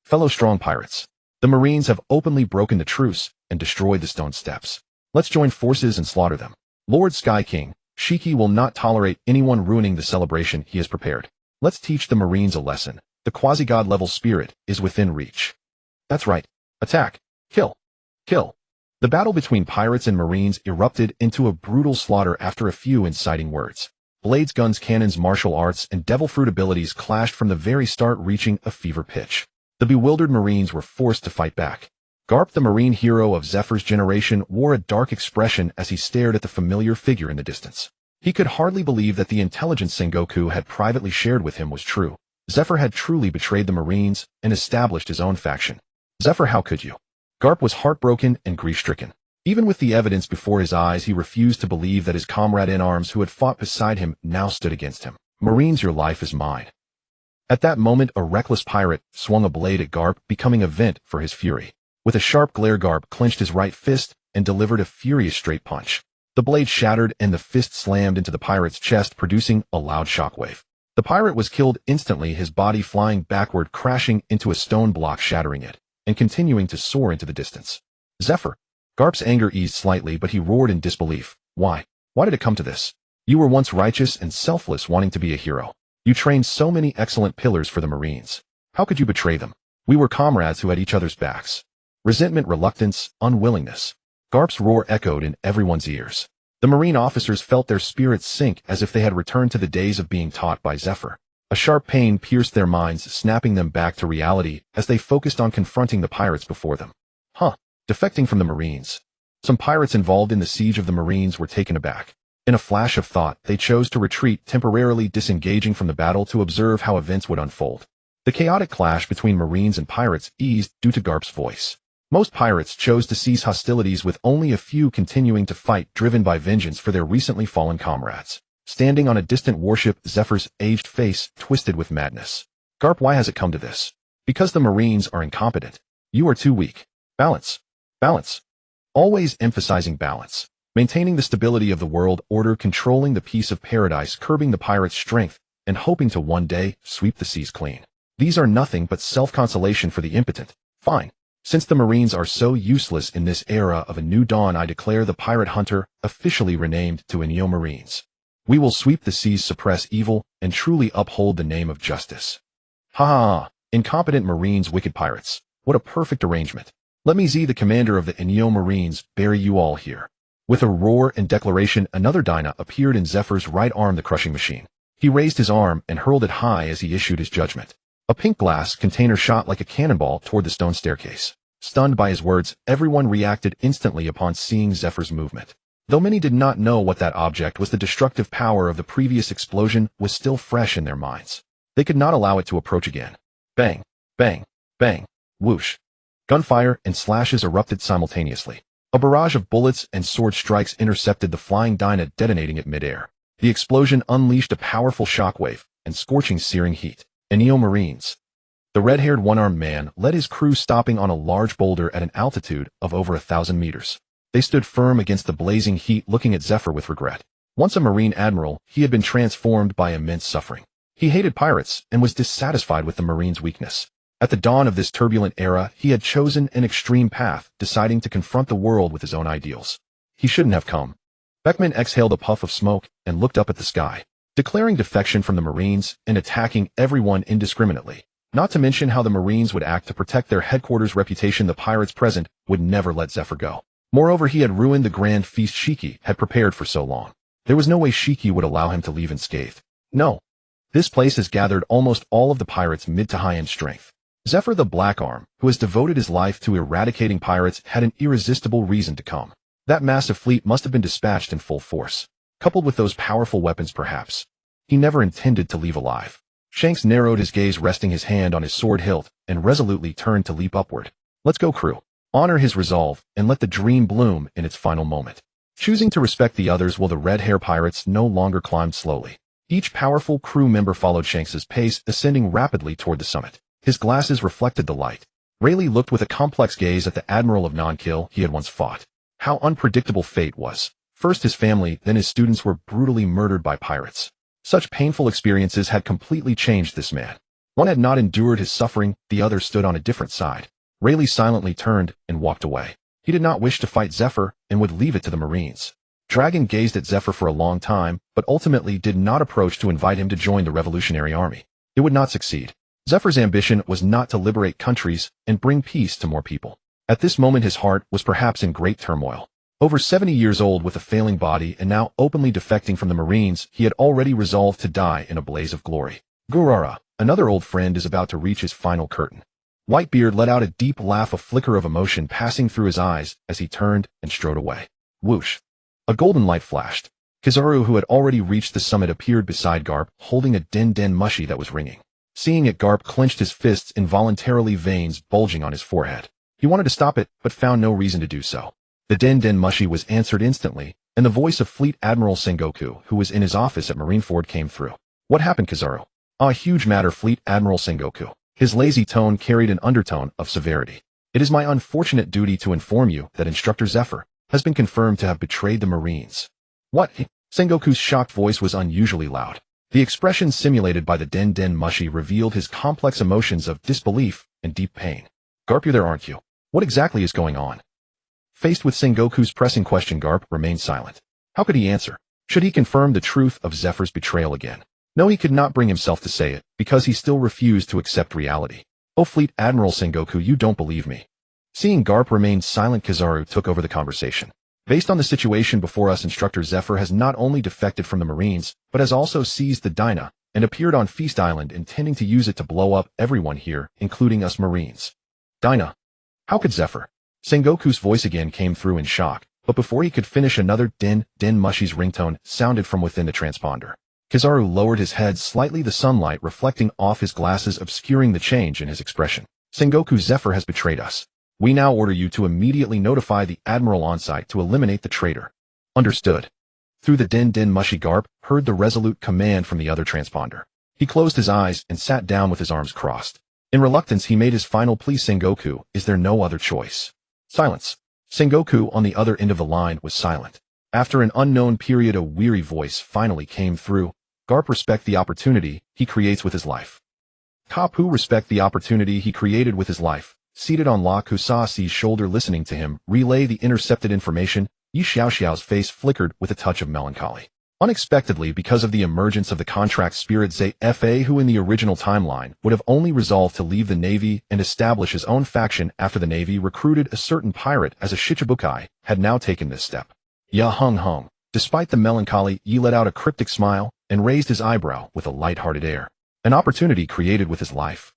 Fellow strong pirates. The Marines have openly broken the truce and destroyed the stone steps. Let's join forces and slaughter them. Lord Sky King, Shiki will not tolerate anyone ruining the celebration he has prepared. Let's teach the Marines a lesson. The quasi-god level spirit is within reach. That's right. Attack. Kill. Kill. The battle between pirates and Marines erupted into a brutal slaughter after a few inciting words. Blades, guns, cannons, martial arts, and devil fruit abilities clashed from the very start, reaching a fever pitch. The bewildered Marines were forced to fight back. Garp, the Marine hero of Zephyr's generation, wore a dark expression as he stared at the familiar figure in the distance. He could hardly believe that the intelligence Sengoku had privately shared with him was true. Zephyr had truly betrayed the Marines and established his own faction. Zephyr, how could you? Garp was heartbroken and grief-stricken. Even with the evidence before his eyes, he refused to believe that his comrade in arms who had fought beside him now stood against him. Marines, your life is mine. At that moment, a reckless pirate swung a blade at Garp, becoming a vent for his fury. With a sharp glare, Garp clenched his right fist and delivered a furious straight punch. The blade shattered and the fist slammed into the pirate's chest, producing a loud shockwave. The pirate was killed instantly, his body flying backward, crashing into a stone block, shattering it, and continuing to soar into the distance. Zephyr. Garp's anger eased slightly, but he roared in disbelief. Why? Why did it come to this? You were once righteous and selfless, wanting to be a hero. You trained so many excellent pillars for the Marines. How could you betray them? We were comrades who had each other's backs. Resentment, reluctance, unwillingness. Garp's roar echoed in everyone's ears. The Marine officers felt their spirits sink as if they had returned to the days of being taught by Zephyr. A sharp pain pierced their minds, snapping them back to reality as they focused on confronting the pirates before them. Defecting from the Marines. Some pirates involved in the siege of the Marines were taken aback. In a flash of thought, they chose to retreat, temporarily disengaging from the battle to observe how events would unfold. The chaotic clash between Marines and pirates eased due to Garp's voice. Most pirates chose to cease hostilities, with only a few continuing to fight, driven by vengeance for their recently fallen comrades. Standing on a distant warship, Zephyr's aged face twisted with madness. Garp, why has it come to this? Because the Marines are incompetent. You are too weak. Balance. Balance. Always emphasizing balance. Maintaining the stability of the world order, controlling the peace of paradise, curbing the pirates' strength, and hoping to one day sweep the seas clean. These are nothing but self-consolation for the impotent. Fine. Since the Marines are so useless in this era of a new dawn, I declare the pirate hunter officially renamed to Inyo Marines. We will sweep the seas, suppress evil, and truly uphold the name of justice. Ha ha ha. Incompetent Marines, wicked pirates. What a perfect arrangement. Let me, the commander of the Inyo Marines, bury you all here. With a roar and declaration, another Dyna appeared in Zephyr's right arm, the crushing machine. He raised his arm and hurled it high as he issued his judgment. A pink glass container shot like a cannonball toward the stone staircase. Stunned by his words, everyone reacted instantly upon seeing Zephyr's movement. Though many did not know what that object was, the destructive power of the previous explosion was still fresh in their minds. They could not allow it to approach again. Bang, bang, bang, whoosh. Gunfire and slashes erupted simultaneously. A barrage of bullets and sword strikes intercepted the flying Dyna, detonating it midair. The explosion unleashed a powerful shockwave and scorching, searing heat. Inyo Marines. The red-haired one-armed man led his crew, stopping on a large boulder at an altitude of over 1,000 meters. They stood firm against the blazing heat, looking at Zephyr with regret. Once a Marine admiral, he had been transformed by immense suffering. He hated pirates and was dissatisfied with the Marines' weakness. At the dawn of this turbulent era, he had chosen an extreme path, deciding to confront the world with his own ideals. He shouldn't have come. Beckman exhaled a puff of smoke and looked up at the sky, declaring defection from the Marines and attacking everyone indiscriminately. Not to mention how the Marines would act to protect their headquarters' reputation. The pirates present would never let Zephyr go. Moreover, he had ruined the grand feast Shiki had prepared for so long. There was no way Shiki would allow him to leave unscathed. No. This place has gathered almost all of the pirates' mid to high-end strength. Zephyr the Black Arm, who has devoted his life to eradicating pirates, had an irresistible reason to come. That massive fleet must have been dispatched in full force. Coupled with those powerful weapons, perhaps. He never intended to leave alive. Shanks narrowed his gaze, resting his hand on his sword hilt, and resolutely turned to leap upward. Let's go, crew. Honor his resolve, and let the dream bloom in its final moment. Choosing to respect the others while the red-hair pirates no longer climbed slowly. Each powerful crew member followed Shanks's pace, ascending rapidly toward the summit. His glasses reflected the light. Rayleigh looked with a complex gaze at the admiral of non-kill he had once fought. How unpredictable fate was. First his family, then his students were brutally murdered by pirates. Such painful experiences had completely changed this man. One had not endured his suffering, the other stood on a different side. Rayleigh silently turned and walked away. He did not wish to fight Zephyr and would leave it to the Marines. Dragon gazed at Zephyr for a long time, but ultimately did not approach to invite him to join the Revolutionary Army. It would not succeed. Zephyr's ambition was not to liberate countries and bring peace to more people. At this moment his heart was perhaps in great turmoil. Over 70 years old with a failing body and now openly defecting from the Marines, he had already resolved to die in a blaze of glory. Gurara, another old friend, is about to reach his final curtain. Whitebeard let out a deep laugh, a flicker of emotion passing through his eyes as he turned and strode away. Whoosh. A golden light flashed. Kizaru, who had already reached the summit, appeared beside Garp, holding a den mushy that was ringing. Seeing it, Garp clenched his fists involuntarily, veins bulging on his forehead. He wanted to stop it, but found no reason to do so. The den mushy was answered instantly, and the voice of Fleet Admiral Sengoku, who was in his office at Marineford, came through. What happened, Kizaru? A huge matter, Fleet Admiral Sengoku. His lazy tone carried an undertone of severity. It is my unfortunate duty to inform you that Instructor Zephyr has been confirmed to have betrayed the Marines. What? Sengoku's shocked voice was unusually loud. The expression simulated by the den mushy revealed his complex emotions of disbelief and deep pain. Garp, you're there, aren't you? What exactly is going on? Faced with Sengoku's pressing question, Garp remained silent. How could he answer? Should he confirm the truth of Zephyr's betrayal again? No, he could not bring himself to say it, because he still refused to accept reality. Oh, Fleet Admiral Sengoku, you don't believe me. Seeing Garp remain silent, Kizaru took over the conversation. Based on the situation before us, Instructor Zephyr has not only defected from the Marines, but has also seized the Dyna and appeared on Feast Island, intending to use it to blow up everyone here, including us Marines. Dyna? How could Zephyr? Sengoku's voice again came through in shock, but before he could finish, another den mushy's ringtone sounded from within the transponder. Kizaru lowered his head slightly, the sunlight reflecting off his glasses, obscuring the change in his expression. Sengoku, Zephyr has betrayed us. We now order you to immediately notify the Admiral on site to eliminate the traitor. Understood. Through the den mushy, Garp heard the resolute command from the other transponder. He closed his eyes and sat down with his arms crossed. In reluctance, he made his final plea. Sengoku, is there no other choice? Silence. Sengoku on the other end of the line was silent. After an unknown period, a weary voice finally came through. Garp, respect the opportunity he creates with his life. Kapu, respect the opportunity he created with his life. Seated on La Kusasi's shoulder, listening to him relay the intercepted information, Yi Xiaoxiao's face flickered with a touch of melancholy. Unexpectedly, because of the emergence of the contract spirit Zephyr, who in the original timeline would have only resolved to leave the Navy and establish his own faction after the Navy recruited a certain pirate as a Shichibukai, had now taken this step. Ya hung. Despite the melancholy, Yi let out a cryptic smile and raised his eyebrow with a light-hearted air. An opportunity created with his life.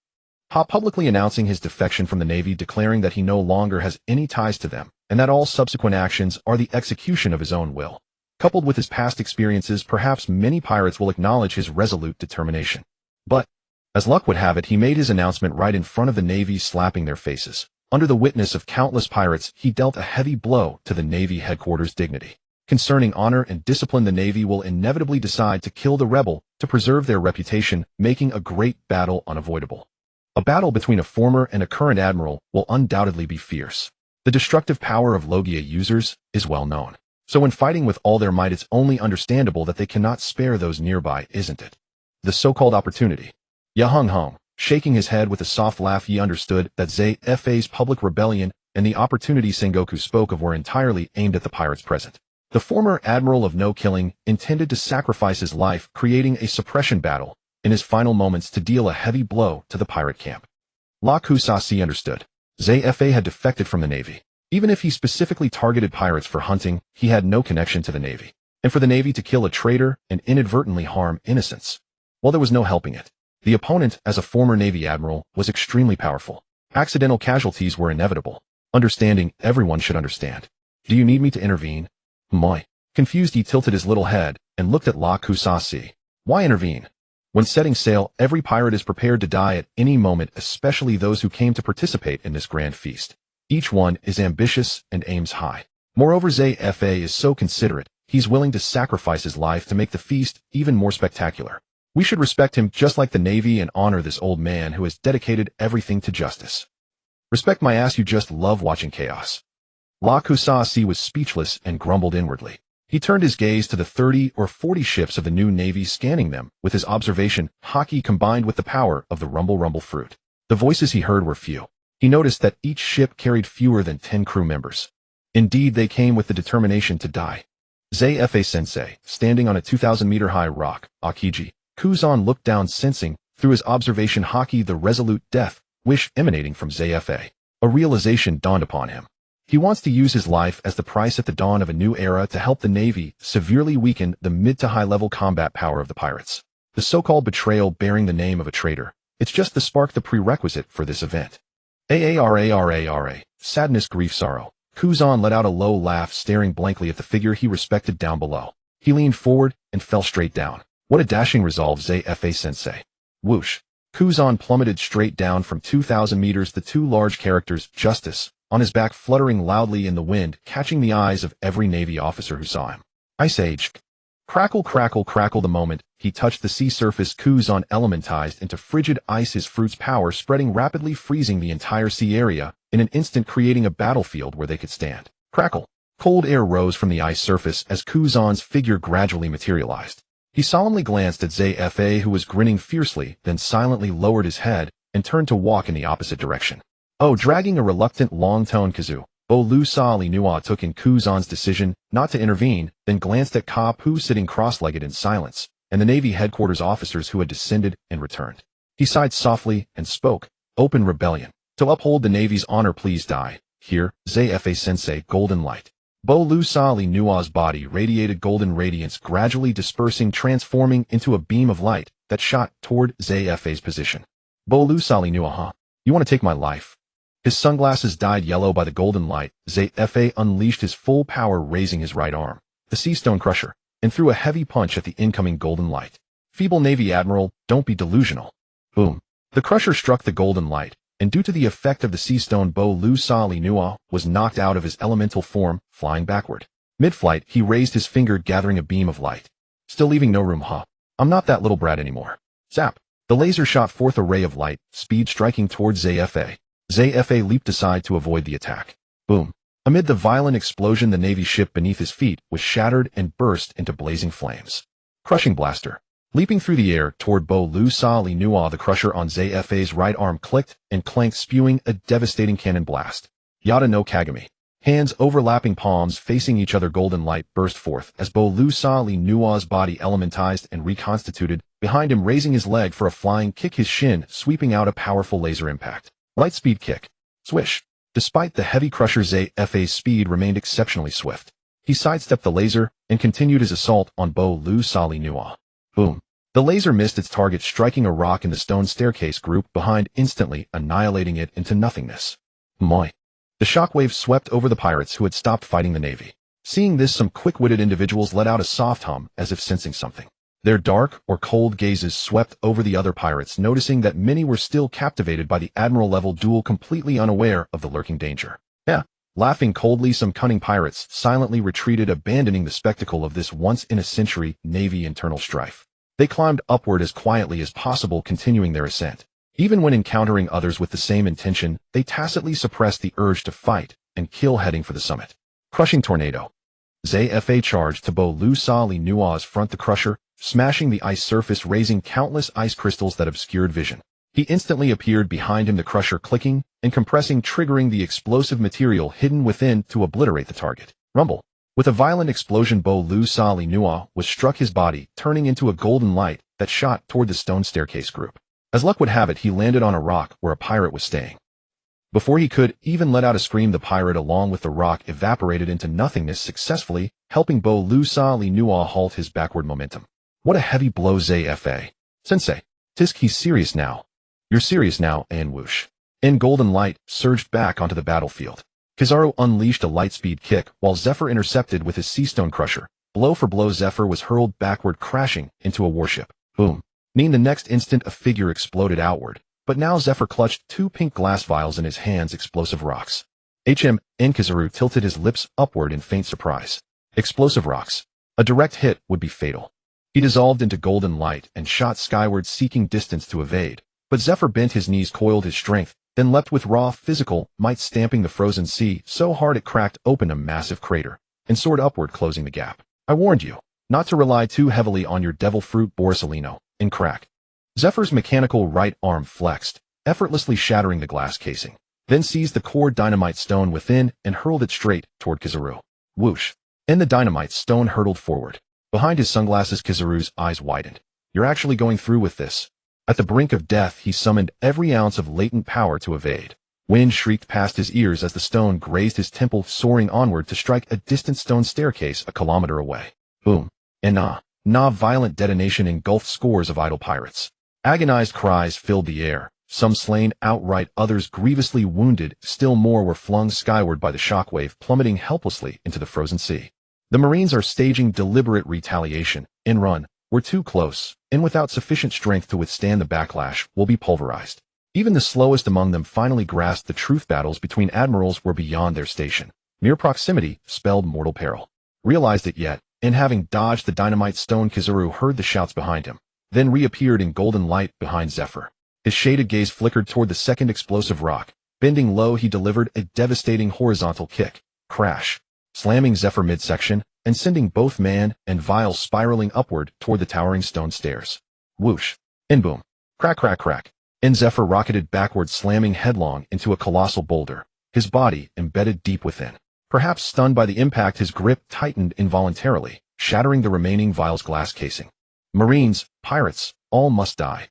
Ha, publicly announcing his defection from the Navy, declaring that he no longer has any ties to them, and that all subsequent actions are the execution of his own will. Coupled with his past experiences, perhaps many pirates will acknowledge his resolute determination. But, as luck would have it, he made his announcement right in front of the Navy, slapping their faces. Under the witness of countless pirates, he dealt a heavy blow to the Navy headquarters' dignity. Concerning honor and discipline, the Navy will inevitably decide to kill the rebel to preserve their reputation, making a great battle unavoidable. A battle between a former and a current admiral will undoubtedly be fierce. The destructive power of Logia users is well known. So when fighting with all their might, it's only understandable that they cannot spare those nearby, isn't it? The so-called opportunity. Ya hung. Shaking his head with a soft laugh, Yi understood that Zephyr's public rebellion and the opportunity Sengoku spoke of were entirely aimed at the pirates present. The former admiral of no killing intended to sacrifice his life, creating a suppression battle in his final moments to deal a heavy blow to the pirate camp. La Kusasi understood. Zephyr had defected from the Navy. Even if he specifically targeted pirates for hunting, he had no connection to the Navy. And for the Navy to kill a traitor and inadvertently harm innocents, well, there was no helping it. The opponent, as a former Navy admiral, was extremely powerful. Accidental casualties were inevitable. Understanding, everyone should understand. Do you need me to intervene? Moi. Confused, he tilted his little head and looked at La Kusasi. Why intervene? When setting sail, every pirate is prepared to die at any moment, especially those who came to participate in this grand feast. Each one is ambitious and aims high. Moreover, Zephyr is so considerate, he's willing to sacrifice his life to make the feast even more spectacular. We should respect him just like the Navy and honor this old man who has dedicated everything to justice. Respect my ass, you just love watching chaos. La Kusasi was speechless and grumbled inwardly. He turned his gaze to the 30 or 40 ships of the new Navy, scanning them with his observation haki combined with the power of the rumble fruit. The voices he heard were few. He noticed that each ship carried fewer than 10 crew members. Indeed, they came with the determination to die. Zephyr-sensei, standing on a 2,000-meter-high rock, Akiji, Kuzan looked down, sensing, through his observation haki, the resolute death wish emanating from Zephyr. A realization dawned upon him. He wants to use his life as the price at the dawn of a new era to help the Navy severely weaken the mid to high-level combat power of the pirates. The so-called betrayal bearing the name of a traitor. It's just the spark, the prerequisite for this event. Aarara. Sadness, grief, sorrow. Kuzan let out a low laugh, staring blankly at the figure he respected down below. He leaned forward and fell straight down. What a dashing resolve, Zafa-sensei. Whoosh. Kuzan plummeted straight down from 2,000 meters, the two large characters, justice, on his back fluttering loudly in the wind, catching the eyes of every Navy officer who saw him. Ice Age. Crackle, crackle, crackle. The moment he touched the sea surface, Kuzan elementized into frigid ice, his fruit's power spreading rapidly, freezing the entire sea area, in an instant creating a battlefield where they could stand. Crackle. Cold air rose from the ice surface as Kuzan's figure gradually materialized. He solemnly glanced at Zafa, who was grinning fiercely, then silently lowered his head and turned to walk in the opposite direction. Oh, dragging a reluctant long-tone kazoo, Bolu-sa-li Nua took in Kuzan's decision not to intervene, then glanced at Ka-pu sitting cross-legged in silence, and the Navy headquarters officers who had descended and returned. He sighed softly and spoke, "Open rebellion. To uphold the Navy's honor, please die. Here, Zafa-sensei, golden light." Bolu-sa-li Nua's body radiated golden radiance, gradually dispersing, transforming into a beam of light that shot toward Zafa's position. Bolu-sa-li Nua, huh? You want to take my life? His sunglasses dyed yellow by the golden light, Zafa unleashed his full power, raising his right arm, the sea stone crusher, and threw a heavy punch at the incoming golden light. Feeble Navy Admiral, don't be delusional. Boom. The crusher struck the golden light, and due to the effect of the sea stone, Bolu-sa-li Nua was knocked out of his elemental form, flying backward. Mid-flight, he raised his finger, gathering a beam of light. Still leaving no room, huh? I'm not that little brat anymore. Zap. The laser shot forth a ray of light, speed striking towards Zafa. Zafa leaped aside to avoid the attack. Boom. Amid the violent explosion, the Navy ship beneath his feet was shattered and burst into blazing flames. Crushing blaster. Leaping through the air toward Bolu-sa-li Nua, the crusher on Zafa's right arm clicked and clanked, spewing a devastating cannon blast. Yada no Kagami. Hands overlapping palms facing each other, golden light burst forth as Bolu-sa-li Nua's body elementized and reconstituted, behind him raising his leg for a flying kick, his shin sweeping out a powerful laser impact. Lightspeed kick. Swish. Despite the heavy crusher, Zafa's speed remained exceptionally swift. He sidestepped the laser and continued his assault on Bolu-sa-li Nua. Boom. The laser missed its target, striking a rock in the stone staircase group behind, instantly annihilating it into nothingness. Moi. The shockwave swept over the pirates who had stopped fighting the Navy. Seeing this, some quick-witted individuals let out a soft hum as if sensing something. Their dark or cold gazes swept over the other pirates, noticing that many were still captivated by the admiral-level duel, completely unaware of the lurking danger. Yeah. Laughing coldly, some cunning pirates silently retreated, abandoning the spectacle of this once-in-a-century Navy internal strife. They climbed upward as quietly as possible, continuing their ascent. Even when encountering others with the same intention, they tacitly suppressed the urge to fight and kill, heading for the summit. Crushing tornado. Zafa charged to Bolu-sa-li Nua's front, the crusher, smashing the ice surface, raising countless ice crystals that obscured vision. He instantly appeared behind him, the crusher clicking and compressing, triggering the explosive material hidden within to obliterate the target. Rumble. With a violent explosion, Bolu-sa-li Nua was struck, his body turning into a golden light that shot toward the stone staircase group. As luck would have it, he landed on a rock where a pirate was staying. Before he could even let out a scream, the pirate along with the rock evaporated into nothingness, successfully helping Bolu-sa-li Nua halt his backward momentum. What a heavy blow, Zafa. Sensei. Tisk, he's serious now. You're serious now, and whoosh. And golden light surged back onto the battlefield. Kizaru unleashed a lightspeed kick while Zephyr intercepted with his sea stone crusher. Blow for blow, Zephyr was hurled backward, crashing into a warship. Boom. The next instant, a figure exploded outward, but now Zephyr clutched two pink glass vials in his hands, explosive rocks. And Kizaru tilted his lips upward in faint surprise. Explosive rocks. A direct hit would be fatal. He dissolved into golden light and shot skyward, seeking distance to evade, but Zephyr bent his knees, coiled his strength, then leapt with raw physical might, stamping the frozen sea so hard it cracked open a massive crater, and soared upward, closing the gap. I warned you not to rely too heavily on your devil fruit, Borisolino. And crack. Zephyr's mechanical right arm flexed, effortlessly shattering the glass casing, then seized the core dynamite stone within and hurled it straight toward Kizaru. Whoosh. And the dynamite stone hurtled forward. Behind his sunglasses, Kizaru's eyes widened. You're actually going through with this? At the brink of death, he summoned every ounce of latent power to evade. Wind shrieked past his ears as the stone grazed his temple, soaring onward to strike a distant stone staircase a kilometer away. Boom. And violent detonation engulfed scores of idle pirates. Agonized cries filled the air, Some slain outright, others grievously wounded, still more were flung skyward by the shockwave, plummeting helplessly into the frozen sea. The Marines are staging deliberate retaliation. In run, we're too close, and without sufficient strength to withstand the backlash, will be pulverized. Even the slowest among them finally grasped the truth. Battles between admirals were beyond their station. Mere proximity spelled mortal peril. Realized it yet, and having dodged the dynamite stone, Kizaru heard the shouts behind him, then reappeared in golden light behind Zephyr. His shaded gaze flickered toward the second explosive rock. Bending low, he delivered a devastating horizontal kick. Crash. Slamming Zephyr midsection, and sending both man and vial spiraling upward toward the towering stone stairs. Whoosh. And boom. Crack, crack, crack. And Zephyr rocketed backward, slamming headlong into a colossal boulder, his body embedded deep within. Perhaps stunned by the impact, his grip tightened involuntarily, shattering the remaining vial's glass casing. Marines, pirates, all must die.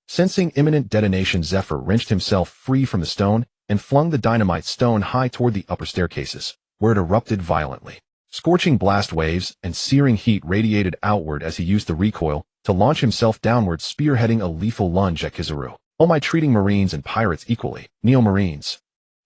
Sensing imminent detonation, Zephyr wrenched himself free from the stone and flung the dynamite stone high toward the upper staircases, where it erupted violently. Scorching blast waves and searing heat radiated outward as he used the recoil to launch himself downward, spearheading a lethal lunge at Kizaru. Oh my, treating Marines and pirates equally. Neo-Marines.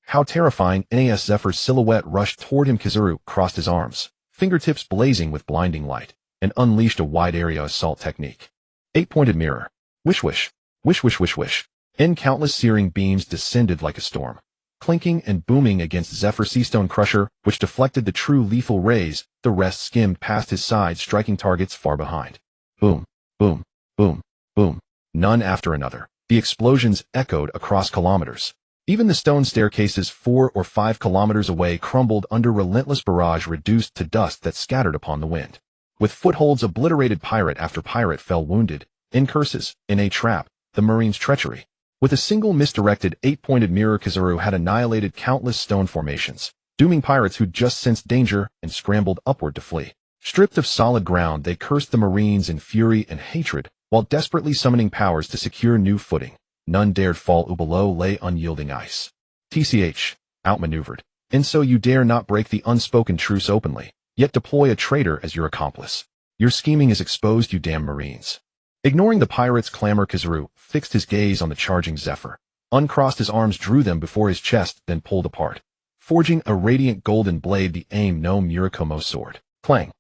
How terrifying. Nas Zephyr's silhouette rushed toward him. Kizaru crossed his arms, fingertips blazing with blinding light, and unleashed a wide-area assault technique. Eight-pointed mirror. Wish, wish. Wish, wish, wish, wish. In countless searing beams descended like a storm, clinking and booming against Zephyr's Seastone Crusher, which deflected the true lethal rays. The rest skimmed past his side, striking targets far behind. Boom, boom, boom, boom. None after another. The explosions echoed across kilometers. Even the stone staircases 4 or 5 kilometers away crumbled under relentless barrage, reduced to dust that scattered upon the wind. With footholds obliterated, pirate after pirate fell wounded, in curses, in a trap, the Marines' treachery. With a single misdirected 8-pointed mirror, Kizaru had annihilated countless stone formations, dooming pirates who'd just sensed danger and scrambled upward to flee. Stripped of solid ground, they cursed the Marines in fury and hatred, while desperately summoning powers to secure new footing. None dared fall. Below lay unyielding ice. TCH, outmaneuvered. And so you dare not break the unspoken truce openly, yet deploy a traitor as your accomplice. Your scheming is exposed, you damn Marines. Ignoring the pirates' clamor, Kizaru fixed his gaze on the charging Zephyr, uncrossed his arms, drew them before his chest, then pulled apart, forging a radiant golden blade, the Aim no Murakumo sword. Clang.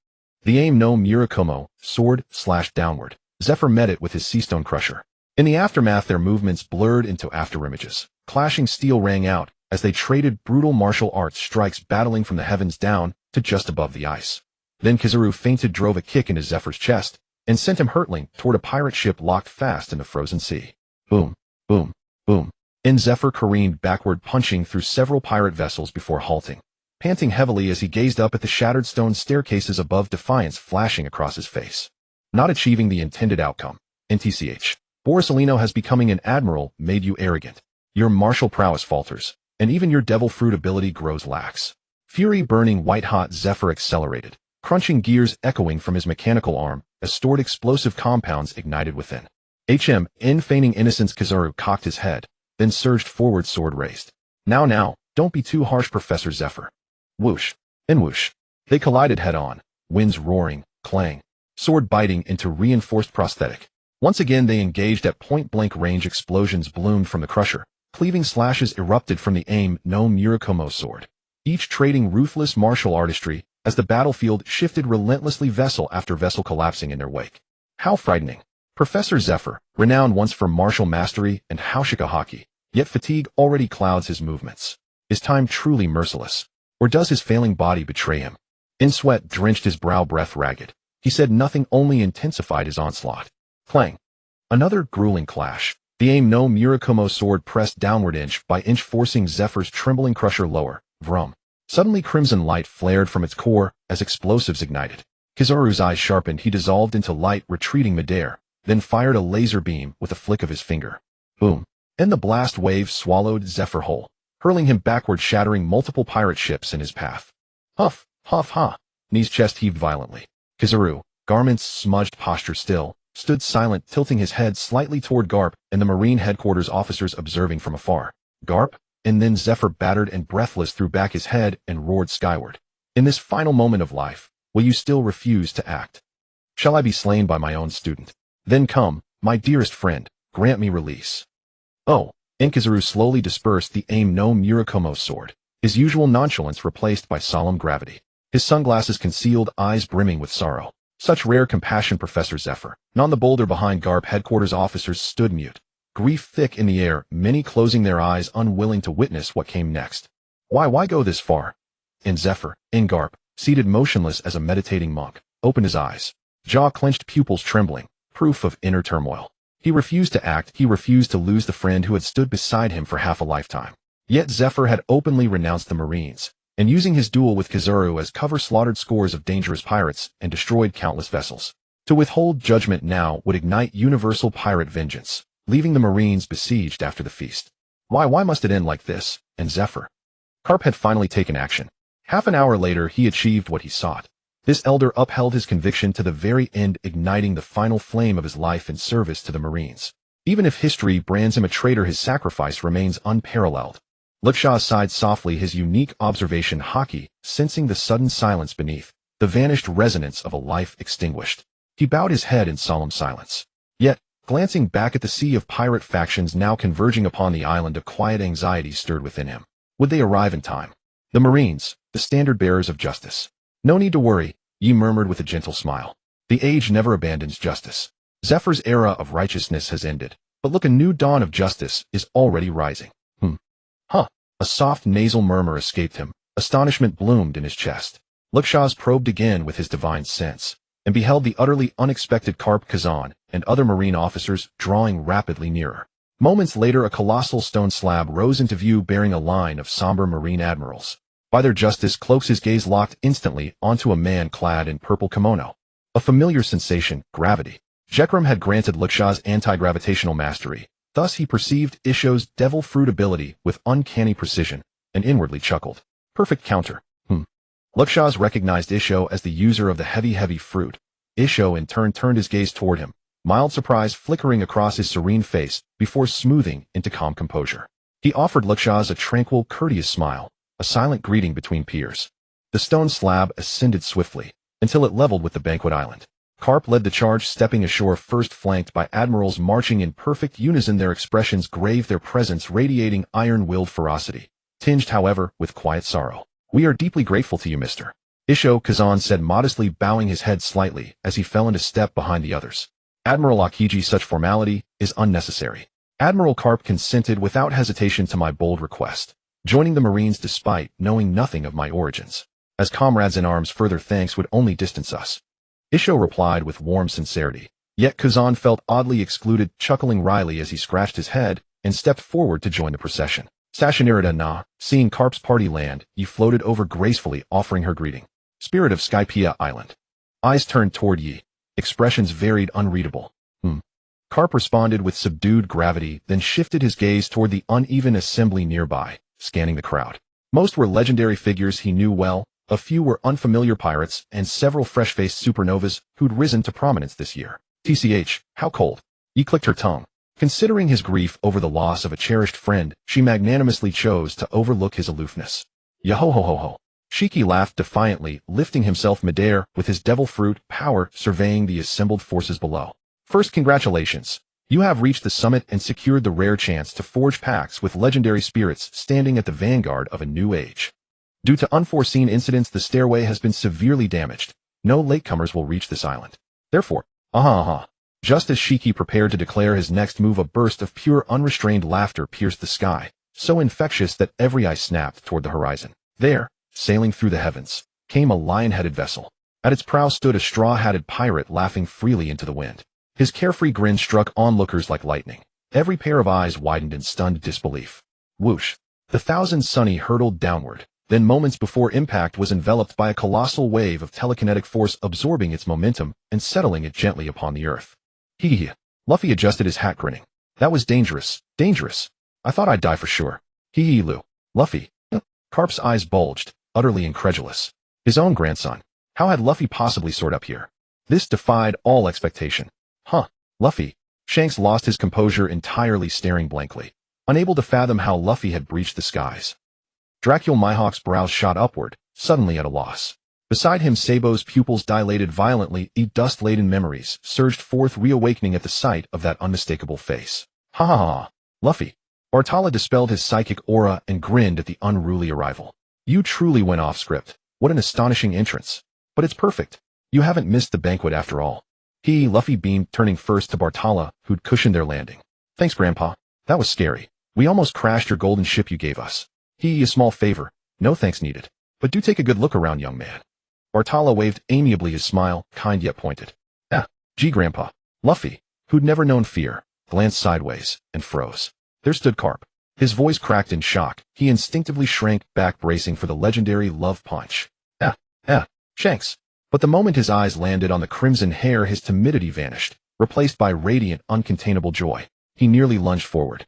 The Aim no Murakumo sword slashed downward. Zephyr met it with his Seastone Crusher. In the aftermath, their movements blurred into afterimages. Clashing steel rang out as they traded brutal martial arts strikes, battling from the heavens down to just above the ice. Then Kizaru feinted, drove a kick into Zephyr's chest, and sent him hurtling toward a pirate ship locked fast in the frozen sea. Boom, boom, boom. And Zephyr careened backward, punching through several pirate vessels before halting, panting heavily as he gazed up at the shattered stone staircases above, defiance flashing across his face. Not achieving the intended outcome. NTCH. Borisolino has becoming an admiral made you arrogant. Your martial prowess falters, and even your devil fruit ability grows lax. Fury burning white-hot, Zephyr accelerated, crunching gears echoing from his mechanical arm as stored explosive compounds ignited within. In feigning innocence, Kizaru cocked his head, then surged forward, sword raised. Now, don't be too harsh, Professor Zephyr. Whoosh, and whoosh. They collided head-on, winds roaring, clang, sword biting into reinforced prosthetic. Once again they engaged at point-blank range. Explosions bloomed from the crusher. Cleaving slashes erupted from the Aim no Murakumo sword, each trading ruthless martial artistry as the battlefield shifted relentlessly, vessel after vessel collapsing in their wake. How frightening. Professor Zephyr, renowned once for martial mastery and haushika haki, yet fatigue already clouds his movements. Is time truly merciless, or does his failing body betray him? In sweat drenched his brow, breath ragged. He said nothing, only intensified his onslaught. Clang. Another grueling clash. The Aim no Murakumo sword pressed downward inch by inch, forcing Zephyr's trembling crusher lower. Vrum. Suddenly crimson light flared from its core as explosives ignited. Kizaru's eyes sharpened. He dissolved into light, retreating midair, then fired a laser beam with a flick of his finger. Boom. And the blast wave swallowed Zephyr whole, hurling him backward, shattering multiple pirate ships in his path. Huff, huff, ha. Knee's chest heaved violently. Kizaru, garments smudged, posture still, stood silent, tilting his head slightly toward Garp and the Marine headquarters officers observing from afar. Garp? And then Zephyr, battered and breathless, threw back his head and roared skyward. In this final moment of life, will you still refuse to act? Shall I be slain by my own student? Then come, my dearest friend, grant me release. Oh, Inkizaru slowly dispersed the aim no Murakumo sword, his usual nonchalance replaced by solemn gravity. His sunglasses concealed eyes brimming with sorrow. Such rare compassion, Professor Zephyr. And on the boulder behind Garp, headquarters officers stood mute, grief thick in the air, many closing their eyes, unwilling to witness what came next. Why go this far? And Zephyr, in Garp, seated motionless as a meditating monk, opened his eyes, jaw clenched, pupils trembling, proof of inner turmoil. He refused to act, he refused to lose the friend who had stood beside him for half a lifetime. Yet Zephyr had openly renounced the Marines, and using his duel with Kizaru as cover slaughtered scores of dangerous pirates and destroyed countless vessels. To withhold judgment now would ignite universal pirate vengeance, leaving the Marines besieged after the feast. Why must it end like this? And Zephyr? Garp had finally taken action. Half an hour later he achieved what he sought. This elder upheld his conviction to the very end, igniting the final flame of his life in service to the Marines. Even if history brands him a traitor, his sacrifice remains unparalleled. Luksha sighed softly, his unique observation Haki, sensing the sudden silence beneath, the vanished resonance of a life extinguished. He bowed his head in solemn silence. Yet, glancing back at the sea of pirate factions now converging upon the island, a quiet anxiety stirred within him. Would they arrive in time? The Marines, the standard-bearers of justice. No need to worry, Yi murmured with a gentle smile. The age never abandons justice. Zephyr's era of righteousness has ended, but look, a new dawn of justice is already rising. Huh. A soft nasal murmur escaped him. Astonishment bloomed in his chest. Luksha's probed again with his divine sense, and beheld the utterly unexpected Garp, Kazan, and other Marine officers drawing rapidly nearer. Moments later, a colossal stone slab rose into view bearing a line of somber Marine admirals. By their justice cloaks, his gaze locked instantly onto a man clad in purple kimono. A familiar sensation, gravity. Jekram had granted Luksha's anti-gravitational mastery. Thus he perceived Isho's devil fruit ability with uncanny precision, and inwardly chuckled. Perfect counter. Luksha's recognized Isho as the user of the heavy fruit. Isho in turn turned his gaze toward him, mild surprise flickering across his serene face before smoothing into calm composure. He offered Luksha's a tranquil, courteous smile, a silent greeting between peers. The stone slab ascended swiftly, until it leveled with the banquet island. Garp led the charge, stepping ashore first, flanked by admirals marching in perfect unison, their expressions grave, their presence radiating iron-willed ferocity, tinged, however, with quiet sorrow. We are deeply grateful to you, Mr. Isho, Kazan said modestly, bowing his head slightly as he fell into step behind the others. Admiral Akiji, such formality is unnecessary. Admiral Garp consented without hesitation to my bold request, joining the Marines despite knowing nothing of my origins. As comrades in arms, further thanks would only distance us. Isho replied with warm sincerity, yet Kazan felt oddly excluded, chuckling wryly as he scratched his head and stepped forward to join the procession. Sashinirida na, seeing Garp's party land, he floated over gracefully, offering her greeting. Spirit of Skypea Island. Eyes turned toward Yi. Expressions varied, unreadable. Garp responded with subdued gravity, then shifted his gaze toward the uneven assembly nearby, scanning the crowd. Most were legendary figures he knew well. A few were unfamiliar pirates, and several fresh-faced supernovas who'd risen to prominence this year. TCH, how cold. Yi clicked her tongue. Considering his grief over the loss of a cherished friend, she magnanimously chose to overlook his aloofness. Yahohohoho. Shiki laughed defiantly, lifting himself midair with his devil fruit power, surveying the assembled forces below. First, congratulations. You have reached the summit and secured the rare chance to forge pacts with legendary spirits standing at the vanguard of a new age. Due to unforeseen incidents, the stairway has been severely damaged. No latecomers will reach this island. Therefore, Just as Shiki prepared to declare his next move, a burst of pure unrestrained laughter pierced the sky, so infectious that every eye snapped toward the horizon. There, sailing through the heavens, came a lion-headed vessel. At its prow stood a straw-hatted pirate laughing freely into the wind. His carefree grin struck onlookers like lightning. Every pair of eyes widened in stunned disbelief. Whoosh! The Thousand Sunny hurtled downward. Then moments before impact was enveloped by a colossal wave of telekinetic force, absorbing its momentum and settling it gently upon the earth. Hee. Luffy adjusted his hat, grinning. That was dangerous. I thought I'd die for sure. Hee Lu. Luffy. Garp's eyes bulged, utterly incredulous. His own grandson. How had Luffy possibly soared up here? This defied all expectation. Luffy. Shanks lost his composure entirely, staring blankly, unable to fathom how Luffy had breached the skies. Dracul Mihawk's brows shot upward, suddenly at a loss. Beside him, Sabo's pupils dilated violently, dust-laden memories surged forth, reawakening at the sight of that unmistakable face. Luffy. Bartala dispelled his psychic aura and grinned at the unruly arrival. You truly went off script. What an astonishing entrance. But it's perfect. You haven't missed the banquet after all. Luffy beamed, turning first to Bartala, who'd cushioned their landing. Thanks, Grandpa. That was scary. We almost crashed your golden ship you gave us. A small favor. No thanks needed. But do take a good look around, young man. Bartala waved amiably, his smile, kind yet pointed. Gee, Grandpa. Luffy, who'd never known fear, glanced sideways and froze. There stood Carp. His voice cracked in shock. He instinctively shrank back, bracing for the legendary love punch. Shanks. But the moment his eyes landed on the crimson hair, his timidity vanished, replaced by radiant, uncontainable joy. He nearly lunged forward.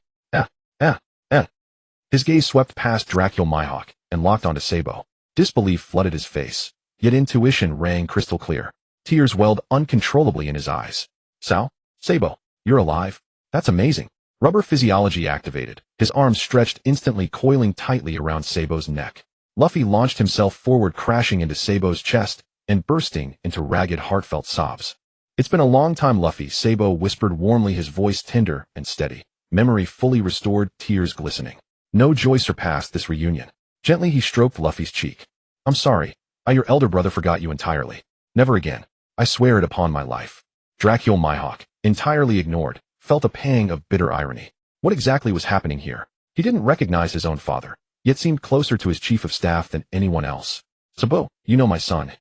His gaze swept past Dracul Mihawk and locked onto Sabo. Disbelief flooded his face, yet intuition rang crystal clear. Tears welled uncontrollably in his eyes. Sabo, you're alive? That's amazing. Rubber physiology activated, his arms stretched instantly, coiling tightly around Sabo's neck. Luffy launched himself forward, crashing into Sabo's chest and bursting into ragged, heartfelt sobs. It's been a long time, Luffy, Sabo whispered warmly, his voice tender and steady. Memory fully restored, tears glistening. No joy surpassed this reunion. Gently he stroked Luffy's cheek. I'm sorry. Your elder brother forgot you entirely. Never again. I swear it upon my life. Dracul Mihawk, entirely ignored, felt a pang of bitter irony. What exactly was happening here? He didn't recognize his own father, yet seemed closer to his chief of staff than anyone else. Sabo, you know my son.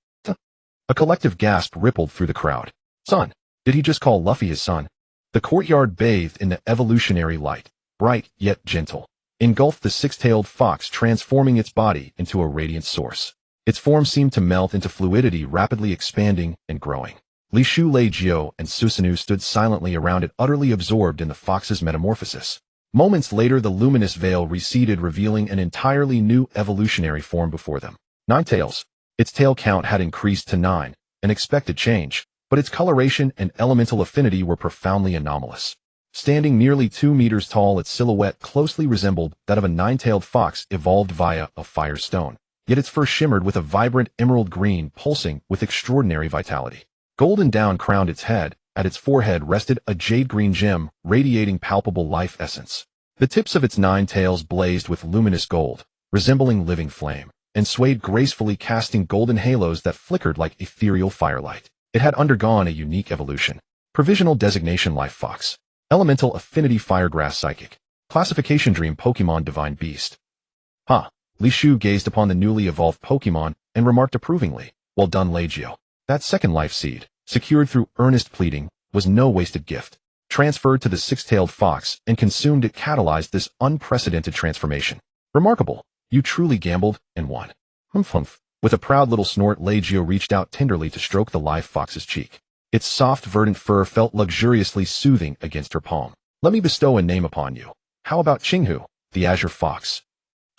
A collective gasp rippled through the crowd. Son? Did he just call Luffy his son? The courtyard bathed in the evolutionary light, bright yet gentle, engulfed the six-tailed fox, transforming its body into a radiant source. Its form seemed to melt into fluidity, rapidly expanding and growing. Li Shu, Lei Jio, and Susanoo stood silently around it, utterly absorbed in the fox's metamorphosis. Moments later, the luminous veil receded, revealing an entirely new evolutionary form before them. 9 tails. Its tail count had increased to 9, an expected change, but its coloration and elemental affinity were profoundly anomalous. Standing nearly 2 meters tall, its silhouette closely resembled that of a 9-tailed fox evolved via a firestone. Yet its fur shimmered with a vibrant emerald green, pulsing with extraordinary vitality. Golden down crowned its head. At its forehead rested a jade-green gem, radiating palpable life essence. The tips of its 9 tails blazed with luminous gold, resembling living flame, and swayed gracefully, casting golden halos that flickered like ethereal firelight. It had undergone a unique evolution. Provisional designation: Life Fox. Elemental affinity: Firegrass Psychic. Classification: Dream Pokemon Divine Beast. Li Shu gazed upon the newly evolved Pokemon and remarked approvingly, well done, Leggio. That second life seed, secured through earnest pleading, was no wasted gift. Transferred to the 6-tailed fox and consumed, it catalyzed this unprecedented transformation. Remarkable. You truly gambled and won. Humph. With a proud little snort, Leggio reached out tenderly to stroke the live fox's cheek. Its soft, verdant fur felt luxuriously soothing against her palm. Let me bestow a name upon you. How about Qinghu, the Azure Fox?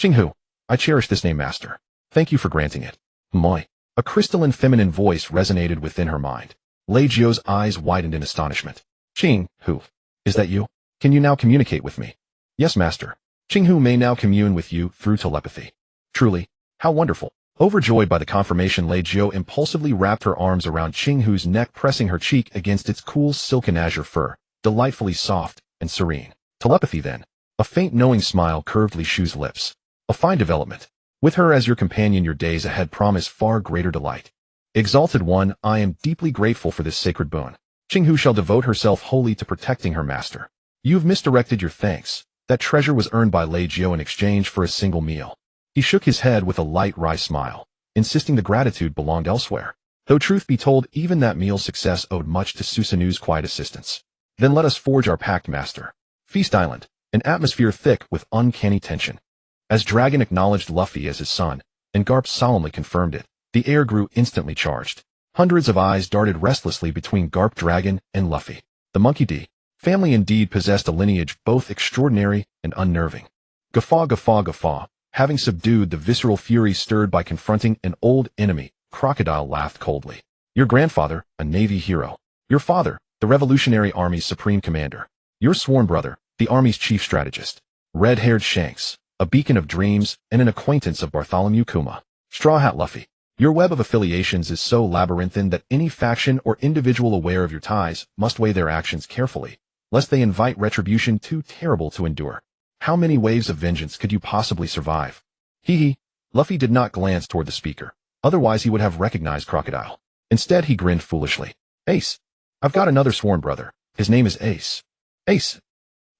Qinghu. I cherish this name, Master. Thank you for granting it. Moi. A crystalline feminine voice resonated within her mind. Leggio's eyes widened in astonishment. Qinghu. Is that you? Can you now communicate with me? Yes, Master. Qinghu may now commune with you through telepathy. Truly. How wonderful. Overjoyed by the confirmation, Leggio impulsively wrapped her arms around Qinghu's neck, pressing her cheek against its cool silken azure fur, delightfully soft and serene. Telepathy, then. A faint knowing smile curved Li Shu's lips. A fine development. With her as your companion, your days ahead promise far greater delight. Exalted One, I am deeply grateful for this sacred boon. Qinghu shall devote herself wholly to protecting her master. You've misdirected your thanks. That treasure was earned by Leggio in exchange for a single meal. He shook his head with a light, wry smile, insisting the gratitude belonged elsewhere. Though truth be told, even that meal's success owed much to Susanoo's quiet assistance. Then let us forge our pact, Master. Feast Island, an atmosphere thick with uncanny tension. As Dragon acknowledged Luffy as his son, and Garp solemnly confirmed it, the air grew instantly charged. Hundreds of eyes darted restlessly between Garp Dragon and Luffy. The Monkey D. family indeed possessed a lineage both extraordinary and unnerving. Guffaw. Having subdued the visceral fury stirred by confronting an old enemy, Crocodile laughed coldly. Your grandfather, a Navy hero. Your father, the Revolutionary Army's supreme commander. Your sworn brother, the Army's chief strategist. Red-haired Shanks, a beacon of dreams and an acquaintance of Bartholomew Kuma. Straw Hat Luffy. Your web of affiliations is so labyrinthine that any faction or individual aware of your ties must weigh their actions carefully, lest they invite retribution too terrible to endure. How many waves of vengeance could you possibly survive? Hee hee. Luffy did not glance toward the speaker. Otherwise he would have recognized Crocodile. Instead he grinned foolishly. Ace. I've got another sworn brother. His name is Ace. Ace.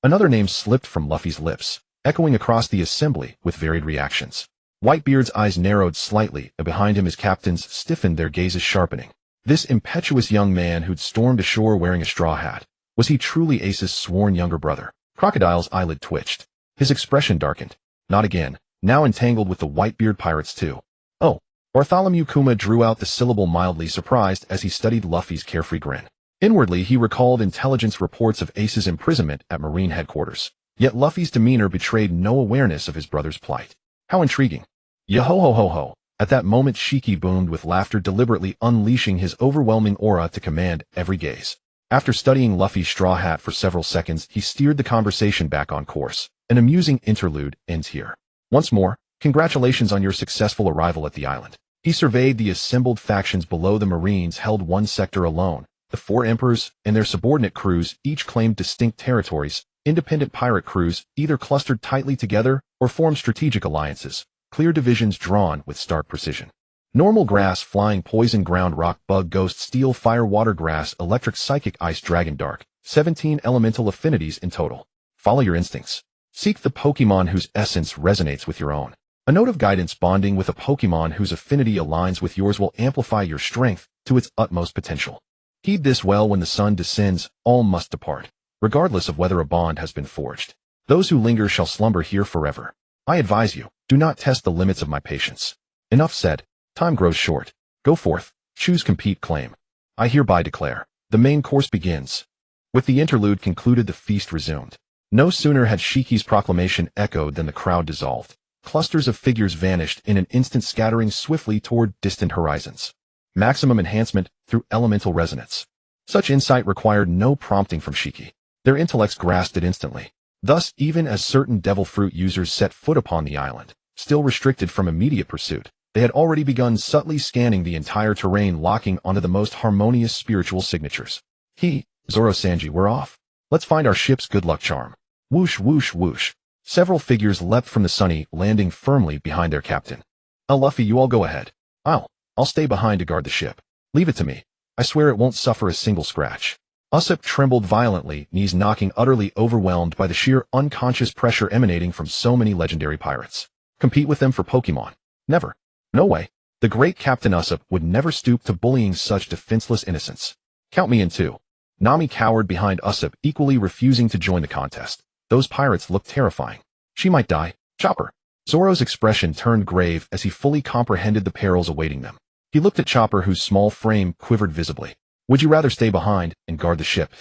Another name slipped from Luffy's lips, echoing across the assembly with varied reactions. Whitebeard's eyes narrowed slightly, and behind him his captains stiffened, their gazes sharpening. This impetuous young man who'd stormed ashore wearing a straw hat. Was he truly Ace's sworn younger brother? Crocodile's eyelid twitched. His expression darkened. Not again, now entangled with the Whitebeard pirates too. Oh. Bartholomew Kuma drew out the syllable mildly surprised as he studied Luffy's carefree grin. Inwardly he recalled intelligence reports of Ace's imprisonment at Marine headquarters. Yet Luffy's demeanor betrayed no awareness of his brother's plight. How intriguing. Yo-ho-ho-ho-ho. At that moment Shiki boomed with laughter, deliberately unleashing his overwhelming aura to command every gaze. After studying Luffy's straw hat for several seconds, he steered the conversation back on course. An amusing interlude ends here. Once more, congratulations on your successful arrival at the island. He surveyed the assembled factions below. The Marines held one sector alone. The four emperors and their subordinate crews each claimed distinct territories. Independent pirate crews either clustered tightly together or formed strategic alliances, clear divisions drawn with stark precision. Normal grass, flying poison, ground rock, bug, ghost, steel, fire, water, grass, electric, psychic, ice, dragon, dark. 17 elemental affinities in total. Follow your instincts. Seek the Pokemon whose essence resonates with your own. A note of guidance. Bonding with a Pokemon whose affinity aligns with yours will amplify your strength to its utmost potential. Heed this well: when the sun descends, all must depart, regardless of whether a bond has been forged. Those who linger shall slumber here forever. I advise you, do not test the limits of my patience. Enough said. Time grows short. Go forth, choose, compete, claim. I hereby declare. The main course begins. With the interlude concluded, the feast resumed. No sooner had Shiki's proclamation echoed than the crowd dissolved. Clusters of figures vanished in an instant, scattering swiftly toward distant horizons. Maximum enhancement through elemental resonance. Such insight required no prompting from Shiki. Their intellects grasped it instantly. Thus, even as certain devil fruit users set foot upon the island, still restricted from immediate pursuit, they had already begun subtly scanning the entire terrain, locking onto the most harmonious spiritual signatures. Zoro, Sanji, we're off. Let's find our ship's good luck charm. Whoosh, whoosh, whoosh. Several figures leapt from the sunny, landing firmly behind their captain. Luffy, you all go ahead. I'll stay behind to guard the ship. Leave it to me. I swear it won't suffer a single scratch. Usopp trembled violently, knees knocking, utterly overwhelmed by the sheer unconscious pressure emanating from so many legendary pirates. Compete with them for Pokemon? Never. No way. The great Captain Usopp would never stoop to bullying such defenseless innocents. Count me in too. Nami cowered behind Usopp, equally refusing to join the contest. Those pirates looked terrifying. She might die. Chopper. Zoro's expression turned grave as he fully comprehended the perils awaiting them. He looked at Chopper, whose small frame quivered visibly. Would you rather stay behind and guard the ship?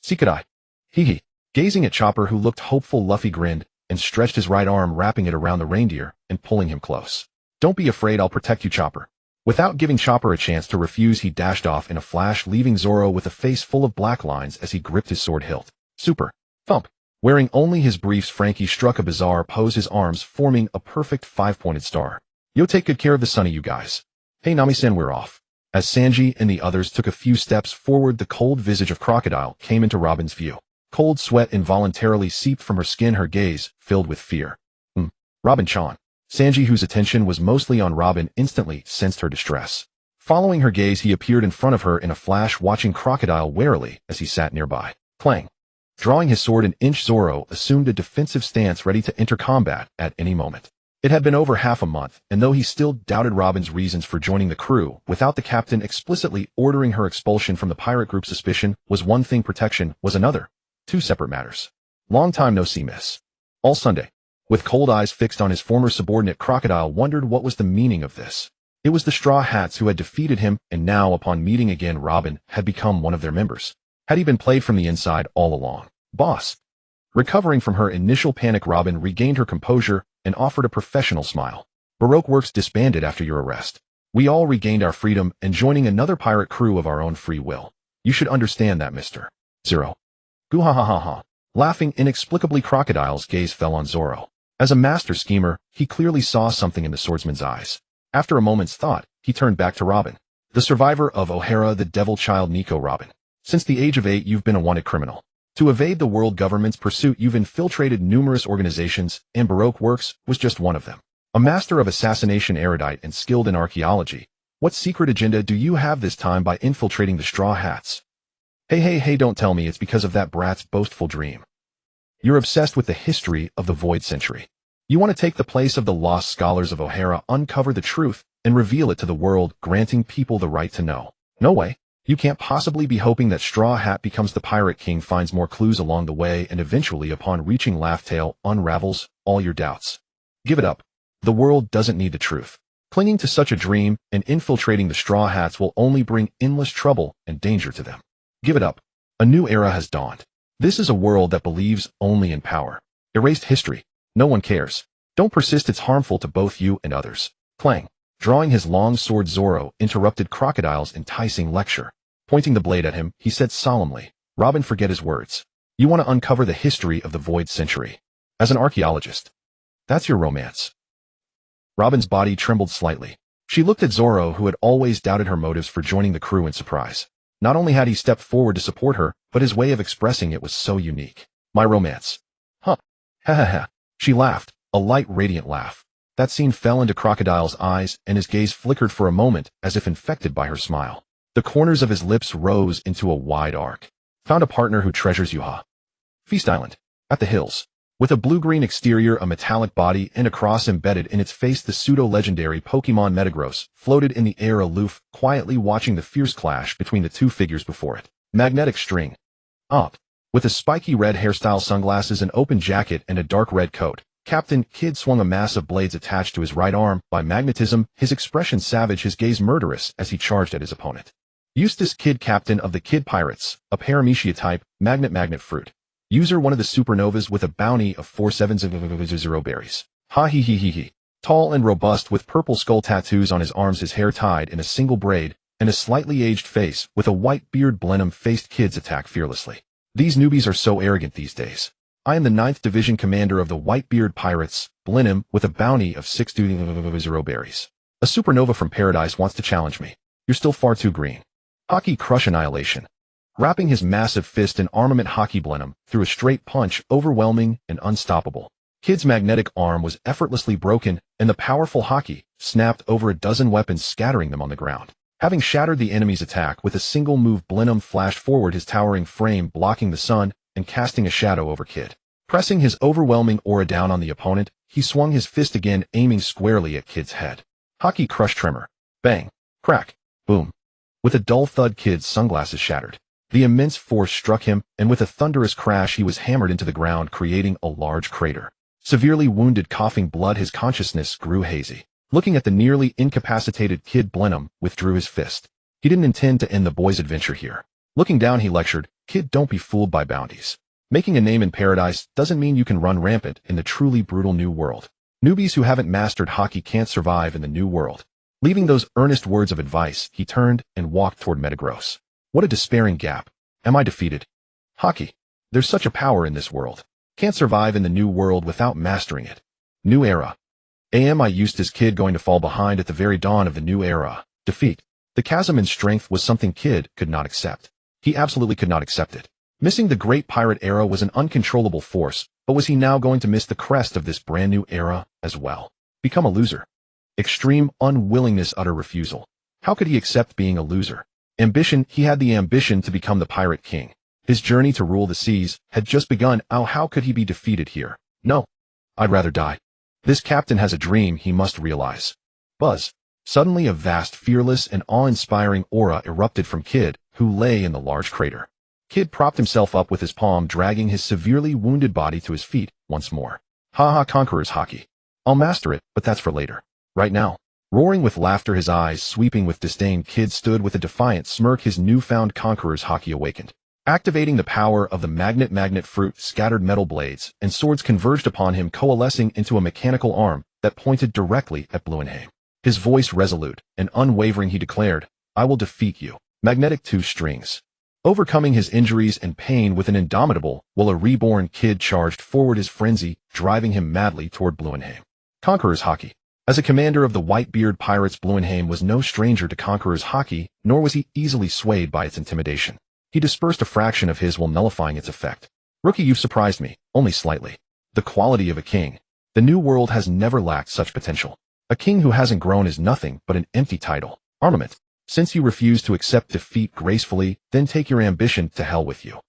See could I. Hee. Gazing at Chopper, who looked hopeful, Luffy grinned and stretched his right arm, wrapping it around the reindeer and pulling him close. Don't be afraid, I'll protect you, Chopper. Without giving Chopper a chance to refuse, he dashed off in a flash, leaving Zoro with a face full of black lines as he gripped his sword hilt. Super. Thump. Wearing only his briefs, Frankie struck a bizarre pose, his arms forming a perfect five-pointed star. Yo, take good care of the sunny, you guys. Hey, Nami-san, we're off. As Sanji and the others took a few steps forward, the cold visage of Crocodile came into Robin's view. Cold sweat involuntarily seeped from her skin, her gaze filled with fear. Robin-chan. Sanji, whose attention was mostly on Robin, instantly sensed her distress. Following her gaze, he appeared in front of her in a flash, watching Crocodile warily as he sat nearby. Clang. Drawing his sword an inch, Zoro assumed a defensive stance, ready to enter combat at any moment. It had been over half a month, and though he still doubted Robin's reasons for joining the crew, without the captain explicitly ordering her expulsion from the pirate group, suspicion was one thing, protection was another. Two separate matters. Long time no see, miss. All Sunday. With cold eyes fixed on his former subordinate, Crocodile wondered what was the meaning of this. It was the Straw Hats who had defeated him, and now, upon meeting again, Robin had become one of their members. Had he been played from the inside all along? Boss. Recovering from her initial panic, Robin regained her composure and offered a professional smile. Baroque Works disbanded after your arrest. We all regained our freedom and joining another pirate crew of our own free will. You should understand that, Mr. Zero. Goo-ha-ha-ha-ha. Laughing inexplicably, Crocodile's gaze fell on Zoro. As a master schemer, he clearly saw something in the swordsman's eyes. After a moment's thought, he turned back to Robin. The survivor of O'Hara, the devil child Nico. Robin. Since the age of 8, you've been a wanted criminal. To evade the world government's pursuit, you've infiltrated numerous organizations, and Baroque Works was just one of them. A master of assassination, erudite, and skilled in archaeology, what secret agenda do you have this time by infiltrating the Straw Hats? Hey, don't tell me it's because of that brat's boastful dream. You're obsessed with the history of the Void Century. You want to take the place of the lost scholars of O'Hara, uncover the truth, and reveal it to the world, granting people the right to know. No way. You can't possibly be hoping that Straw Hat becomes the Pirate King, finds more clues along the way, and eventually, upon reaching Laugh-Tale, unravels all your doubts. Give it up. The world doesn't need the truth. Clinging to such a dream and infiltrating the Straw Hats will only bring endless trouble and danger to them. Give it up. A new era has dawned. This is a world that believes only in power. Erased history. No one cares. Don't persist, it's harmful to both you and others. Clang. Drawing his long sword, Zorro interrupted Crocodile's enticing lecture. Pointing the blade at him, he said solemnly, Robin, forget his words. You want to uncover the history of the Void Century. As an archaeologist. That's your romance. Robin's body trembled slightly. She looked at Zorro, who had always doubted her motives for joining the crew, in surprise. Not only had he stepped forward to support her, but his way of expressing it was so unique. My romance. Huh. Ha ha ha. She laughed, a light, radiant laugh. That scene fell into Crocodile's eyes, and his gaze flickered for a moment, as if infected by her smile. The corners of his lips rose into a wide arc. Found a partner who treasures you, huh? Feast Island. At the hills. With a blue-green exterior, a metallic body, and a cross embedded in its face, the pseudo-legendary Pokemon Metagross floated in the air, aloof, quietly watching the fierce clash between the two figures before it. Magnetic string. Up. With a spiky red hairstyle, sunglasses, an open jacket, and a dark red coat, Captain Kidd swung a mass of blades attached to his right arm by magnetism, his expression savage, his gaze murderous as he charged at his opponent. Eustace Kidd, captain of the Kidd Pirates, a paramecia type, magnet fruit. User, one of the supernovas with a bounty of 4/7 berries. Ha he he. Tall and robust with purple skull tattoos on his arms, his hair tied in a single braid, and a slightly aged face with a white beard. Blenheim-faced Kids attack fearlessly. These newbies are so arrogant these days. I am the 9th Division commander of the Whitebeard Pirates, Blenheim, with a bounty of 6/0 berries. A supernova from paradise wants to challenge me. You're still far too green. Hockey crush annihilation. Wrapping his massive fist in armament, Hockey Blenheim threw a straight punch, overwhelming and unstoppable. Kid's magnetic arm was effortlessly broken, and the powerful Hockey snapped over a dozen weapons, scattering them on the ground. Having shattered the enemy's attack with a single move, Blenheim flashed forward, his towering frame blocking the sun and casting a shadow over Kid. Pressing his overwhelming aura down on the opponent, he swung his fist again, aiming squarely at Kid's head. Hockey crush tremor. Bang. Crack. Boom. With a dull thud, Kid's sunglasses shattered. The immense force struck him, and with a thunderous crash he was hammered into the ground, creating a large crater. Severely wounded, coughing blood, his consciousness grew hazy. Looking at the nearly incapacitated Kid, Blenheim withdrew his fist. He didn't intend to end the boy's adventure here. Looking down, he lectured, Kid, don't be fooled by bounties. Making a name in paradise doesn't mean you can run rampant in the truly brutal new world. Newbies who haven't mastered hockey can't survive in the new world. Leaving those earnest words of advice, he turned and walked toward Metagross. What a despairing gap. Am I defeated? Hockey. There's such a power in this world. Can't survive in the new world without mastering it. New era. Am I Eustace Kidd going to fall behind at the very dawn of the new era? Defeat. The chasm in strength was something Kidd could not accept. He absolutely could not accept it. Missing the great pirate era was an uncontrollable force, but was he now going to miss the crest of this brand new era as well? Become a loser. Extreme unwillingness, utter refusal. How could he accept being a loser? Ambition, he had the ambition to become the Pirate King. His journey to rule the seas had just begun. How could he be defeated here? No. I'd rather die. This captain has a dream he must realize. Buzz. Suddenly a vast, fearless, and awe-inspiring aura erupted from Kid, who lay in the large crater. Kid propped himself up with his palm, dragging his severely wounded body to his feet once more. Ha, conqueror's hockey. I'll master it, but that's for later. Right now. Roaring with laughter, his eyes sweeping with disdain, Kid stood with a defiant smirk, his newfound conqueror's hockey awakened. Activating the power of the magnet fruit, scattered metal blades and swords converged upon him, coalescing into a mechanical arm that pointed directly at Bluenheim. His voice resolute and unwavering, he declared, I will defeat you. Magnetic two strings. Overcoming his injuries and pain with an indomitable, while a reborn Kid charged forward, his frenzy driving him madly toward Bluenheim. Conqueror's hockey. As a commander of the Whitebeard Pirates, Bluenheim was no stranger to Conqueror's hockey, nor was he easily swayed by its intimidation. He dispersed a fraction of his while nullifying its effect. Rookie, you've surprised me, only slightly. The quality of a king. The new world has never lacked such potential. A king who hasn't grown is nothing but an empty title. Armament. Since you refuse to accept defeat gracefully, then take your ambition to hell with you.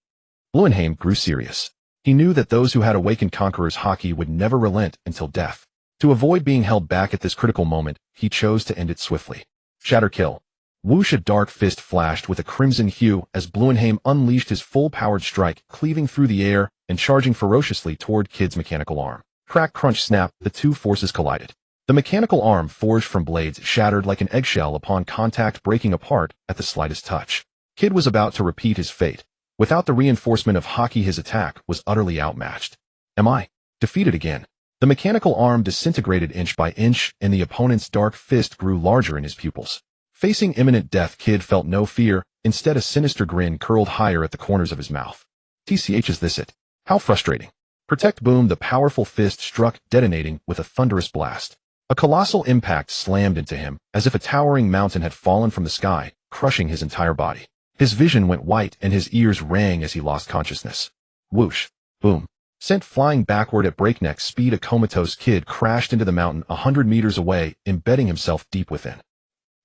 Bluenheim grew serious. He knew that those who had awakened conquerors' hockey would never relent until death. To avoid being held back at this critical moment, he chose to end it swiftly. Shatter kill. Whoosh, a dark fist flashed with a crimson hue as Bluenheim unleashed his full-powered strike, cleaving through the air and charging ferociously toward Kid's mechanical arm. Crack, crunch, snap, the two forces collided. The mechanical arm forged from blades shattered like an eggshell upon contact, breaking apart at the slightest touch. Kid was about to repeat his fate. Without the reinforcement of hockey, his attack was utterly outmatched. Am I defeated again? The mechanical arm disintegrated inch by inch, and the opponent's dark fist grew larger in his pupils. Facing imminent death, Kid felt no fear. Instead, a sinister grin curled higher at the corners of his mouth. TCH, is this it? How frustrating. Protect, boom, the powerful fist struck, detonating with a thunderous blast. A colossal impact slammed into him, as if a towering mountain had fallen from the sky, crushing his entire body. His vision went white and his ears rang as he lost consciousness. Whoosh. Boom. Sent flying backward at breakneck speed, a comatose Kid crashed into the mountain 100 meters away, embedding himself deep within.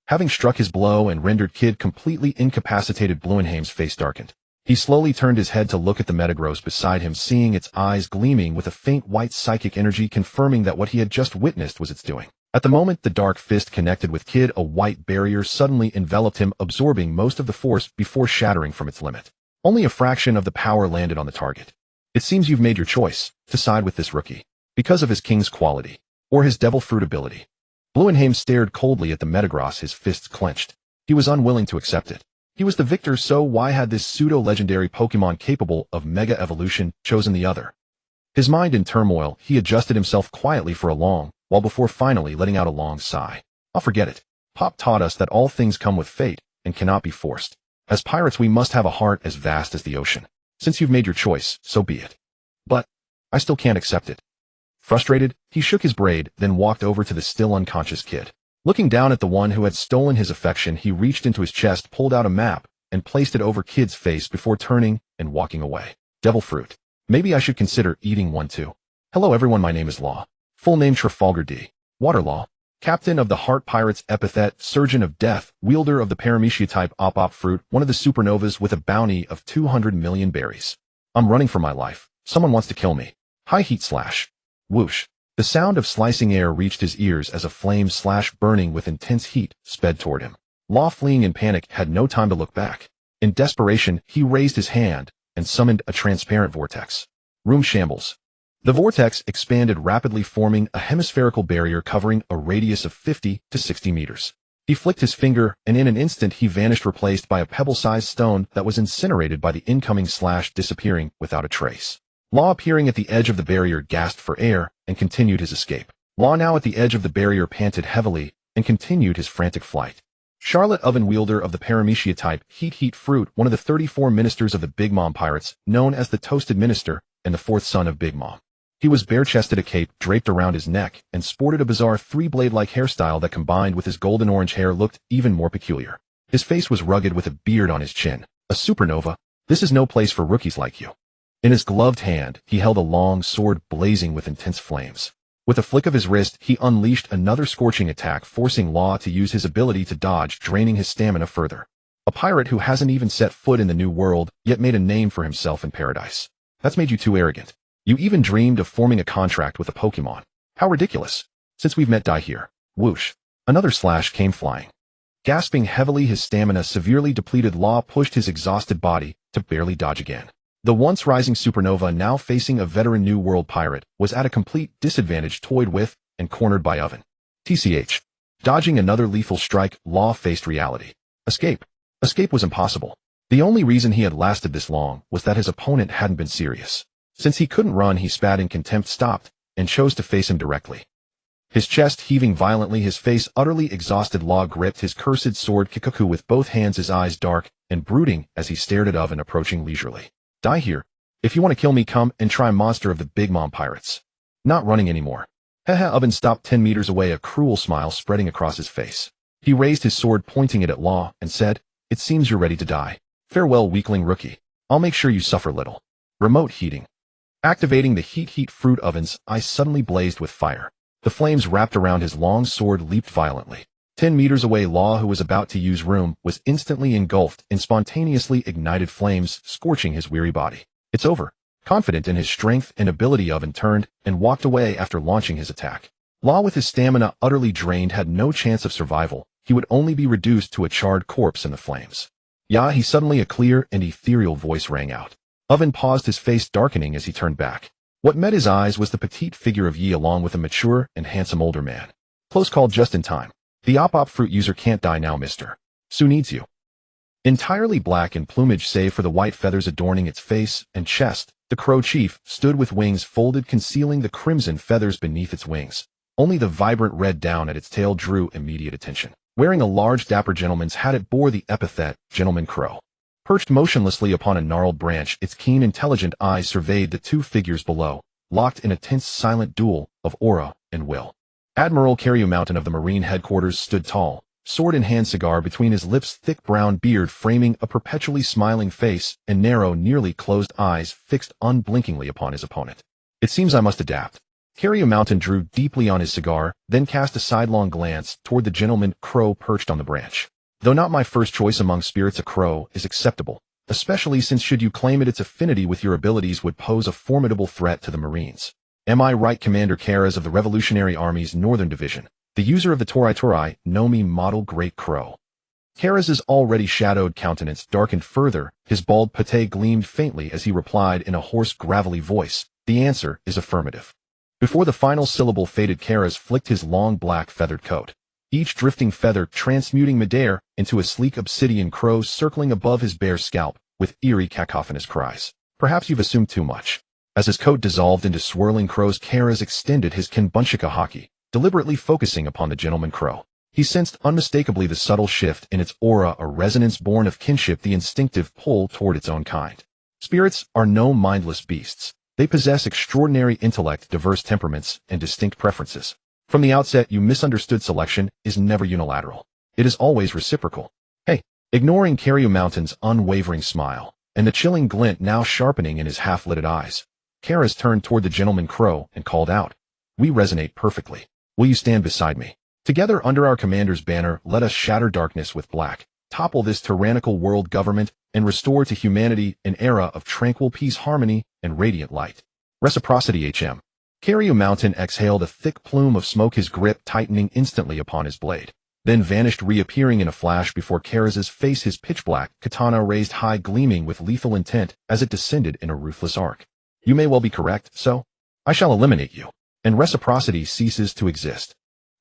Having struck his blow and rendered Kid completely incapacitated, Bluenheim's face darkened. He slowly turned his head to look at the metagross beside him, seeing its eyes gleaming with a faint white psychic energy, confirming that what he had just witnessed was its doing. At the moment the dark fist connected with Kid, a white barrier suddenly enveloped him, absorbing most of the force before shattering from its limit. Only a fraction of the power landed on the target. It seems you've made your choice, to side with this rookie. Because of his king's quality. Or his devil fruit ability. Bluenheim stared coldly at the metagross, his fists clenched. He was unwilling to accept it. He was the victor, so why had this pseudo-legendary Pokemon capable of mega evolution chosen the other? His mind in turmoil, he adjusted himself quietly for a long while before finally letting out a long sigh. I'll forget it. Pop taught us that all things come with fate and cannot be forced. As pirates, we must have a heart as vast as the ocean. Since you've made your choice, so be it. But I still can't accept it. Frustrated, he shook his braid, then walked over to the still unconscious Kid. Looking down at the one who had stolen his affection, he reached into his chest, pulled out a map, and placed it over Kid's face before turning and walking away. Devil fruit. Maybe I should consider eating one too. Hello everyone, my name is Law. Full name Trafalgar D. Waterlaw. Captain of the Heart Pirates, epithet, Surgeon of Death, wielder of the Paramecia type op fruit, one of the supernovas with a bounty of 200 million berries. I'm running for my life. Someone wants to kill me. High heat slash. Whoosh. The sound of slicing air reached his ears as a flame slash burning with intense heat sped toward him. Law, fleeing in panic, had no time to look back. In desperation, he raised his hand and summoned a transparent vortex. Room shambles. The vortex expanded rapidly, forming a hemispherical barrier covering a radius of 50 to 60 meters. He flicked his finger, and in an instant he vanished, replaced by a pebble-sized stone that was incinerated by the incoming slash, disappearing without a trace. Law, appearing at the edge of the barrier, gasped for air and continued his escape. Law, now at the edge of the barrier, panted heavily and continued his frantic flight. Charlotte, oven wielder of the Paramecia type, heat fruit, one of the 34 ministers of the Big Mom Pirates, known as the Toasted Minister, and the fourth son of Big Mom. He was bare-chested, a cape draped around his neck, and sported a bizarre three-blade-like hairstyle that, combined with his golden-orange hair, looked even more peculiar. His face was rugged with a beard on his chin. A supernova? This is no place for rookies like you. In his gloved hand, he held a long sword blazing with intense flames. With a flick of his wrist, he unleashed another scorching attack, forcing Law to use his ability to dodge, draining his stamina further. A pirate who hasn't even set foot in the new world, yet made a name for himself in paradise. That's made you too arrogant. You even dreamed of forming a contract with a Pokemon. How ridiculous. Since we've met, die here. Whoosh. Another slash came flying. Gasping heavily, his stamina severely depleted, Law pushed his exhausted body to barely dodge again. The once rising supernova, now facing a veteran New World pirate, was at a complete disadvantage, toyed with and cornered by Oven. TCH. Dodging another lethal strike, Law faced reality. Escape. Escape was impossible. The only reason he had lasted this long was that his opponent hadn't been serious. Since he couldn't run, he spat in contempt, stopped, and chose to face him directly. His chest heaving violently, his face utterly exhausted, Law gripped his cursed sword Kikaku with both hands, his eyes dark and brooding as he stared at Oven approaching leisurely. Die here. If you want to kill me, come and try, monster of the Big Mom Pirates. Not running anymore. Haha. Oven stopped 10 meters away, a cruel smile spreading across his face. He raised his sword, pointing it at Law, and said, It seems you're ready to die. Farewell, weakling rookie. I'll make sure you suffer little. Remote heating. Activating the heat fruit oven's eyes suddenly blazed with fire. The flames wrapped around his long sword leaped violently. 10 meters away, Law, who was about to use room, was instantly engulfed in spontaneously ignited flames, scorching his weary body. It's over. Confident in his strength and ability, Oven turned and walked away after launching his attack. Law, with his stamina utterly drained, had no chance of survival. He would only be reduced to a charred corpse in the flames. "Yeah," he suddenly, a clear and ethereal voice rang out. Oven paused, his face darkening as he turned back. What met his eyes was the petite figure of Yi along with a mature and handsome older man. Close call, just in time. The op fruit user can't die now, mister. Sue needs you. Entirely black in plumage save for the white feathers adorning its face and chest, the crow chief stood with wings folded, concealing the crimson feathers beneath its wings. Only the vibrant red down at its tail drew immediate attention. Wearing a large dapper gentleman's hat, it bore the epithet Gentleman Crow. Perched motionlessly upon a gnarled branch, its keen, intelligent eyes surveyed the two figures below, locked in a tense, silent duel of aura and will. Admiral Mountain of the Marine Headquarters stood tall, sword in hand, cigar between his lips, thick brown beard framing a perpetually smiling face, and narrow, nearly closed eyes fixed unblinkingly upon his opponent. "It seems I must adapt." Mountain drew deeply on his cigar, then cast a sidelong glance toward the Gentleman Crow perched on the branch. "Though not my first choice among spirits, a crow is acceptable, especially since, should you claim it, its affinity with your abilities would pose a formidable threat to the Marines. Am I right, Commander Karas of the Revolutionary Army's Northern Division, the user of the Torai Nomi model Great Crow?" Karas's already shadowed countenance darkened further, his bald pate gleamed faintly as he replied in a hoarse, gravelly voice, "The answer is affirmative." Before the final syllable faded, Karas flicked his long black feathered coat, each drifting feather transmuting midair into a sleek obsidian crow circling above his bare scalp with eerie cacophonous cries. "Perhaps you've assumed too much." As his coat dissolved into swirling crows, Karas extended his Kenbunchika haki, deliberately focusing upon the Gentleman Crow. He sensed unmistakably the subtle shift in its aura, a resonance born of kinship, the instinctive pull toward its own kind. Spirits are no mindless beasts. They possess extraordinary intellect, diverse temperaments, and distinct preferences. From the outset, you misunderstood. Selection is never unilateral. It is always reciprocal. Hey, ignoring Mountain's unwavering smile, and the chilling glint now sharpening in his half-lidded eyes, Karas turned toward the Gentleman Crow and called out, "We resonate perfectly. Will you stand beside me? Together under our commander's banner, let us shatter darkness with black, topple this tyrannical world government, and restore to humanity an era of tranquil peace, harmony, and radiant light." Reciprocity. Mountain exhaled a thick plume of smoke, his grip tightening instantly upon his blade, then vanished, reappearing in a flash before Karas's face, his pitch-black katana raised high, gleaming with lethal intent as it descended in a ruthless arc. "You may well be correct, so I shall eliminate you." And reciprocity ceases to exist.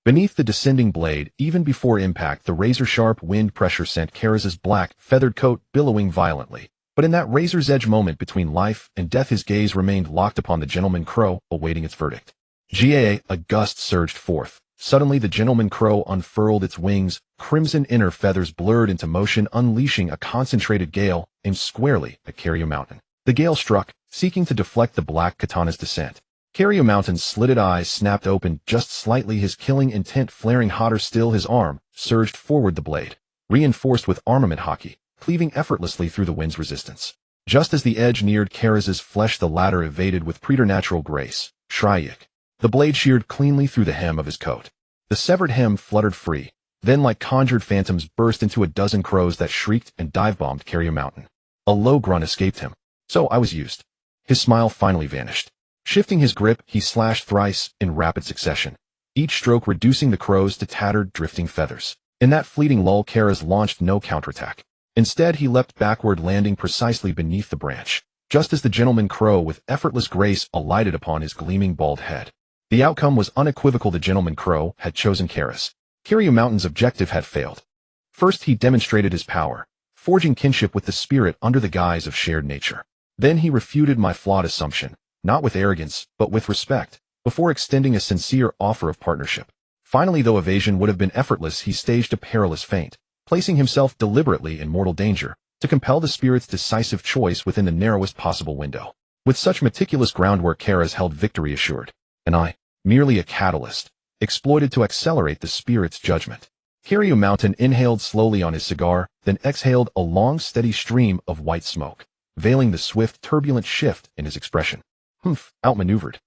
Beneath the descending blade, even before impact, the razor-sharp wind pressure sent Karas's black, feathered coat billowing violently. But in that razor's edge moment between life and death, his gaze remained locked upon the Gentleman Crow, awaiting its verdict. A gust surged forth. Suddenly the Gentleman Crow unfurled its wings, crimson inner feathers blurred into motion, unleashing a concentrated gale aimed squarely at Mountain. The gale struck, seeking to deflect the black katana's descent. Mountain's slitted eyes snapped open just slightly, his killing intent flaring hotter still. His arm surged forward, the blade, reinforced with armament haki, cleaving effortlessly through the wind's resistance. Just as the edge neared Karas's flesh, the latter evaded with preternatural grace. Shryak. The blade sheared cleanly through the hem of his coat. The severed hem fluttered free, then like conjured phantoms burst into a dozen crows that shrieked and dive-bombed Mountain. A low grunt escaped him. "So I was used." His smile finally vanished. Shifting his grip, he slashed thrice in rapid succession, each stroke reducing the crows to tattered, drifting feathers. In that fleeting lull, Karas launched no counterattack. Instead, he leapt backward, landing precisely beneath the branch, just as the Gentleman Crow with effortless grace alighted upon his gleaming bald head. The outcome was unequivocal. The Gentleman Crow had chosen Karas. Mountain's objective had failed. First, he demonstrated his power, forging kinship with the spirit under the guise of shared nature. Then he refuted my flawed assumption, not with arrogance, but with respect, before extending a sincere offer of partnership. Finally, though evasion would have been effortless, he staged a perilous feint, placing himself deliberately in mortal danger, to compel the spirit's decisive choice within the narrowest possible window. With such meticulous groundwork, Karas held victory assured, and I, merely a catalyst, exploited to accelerate the spirit's judgment. Kiryu Mountain inhaled slowly on his cigar, then exhaled a long, steady stream of white smoke, veiling the swift, turbulent shift in his expression. Humph, outmaneuvered.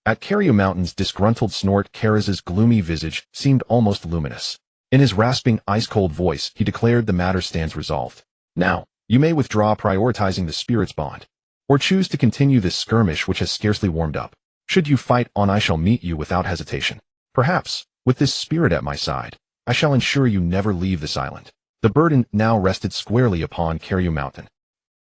At Kiryu Mountain's disgruntled snort, Karaz's gloomy visage seemed almost luminous. In his rasping, ice-cold voice, he declared the matter stands resolved. Now, you may withdraw, prioritizing the spirit's bond, or choose to continue this skirmish which has scarcely warmed up. Should you fight on, I shall meet you without hesitation. Perhaps, with this spirit at my side, I shall ensure you never leave this island. The burden now rested squarely upon Kiryu Mountain.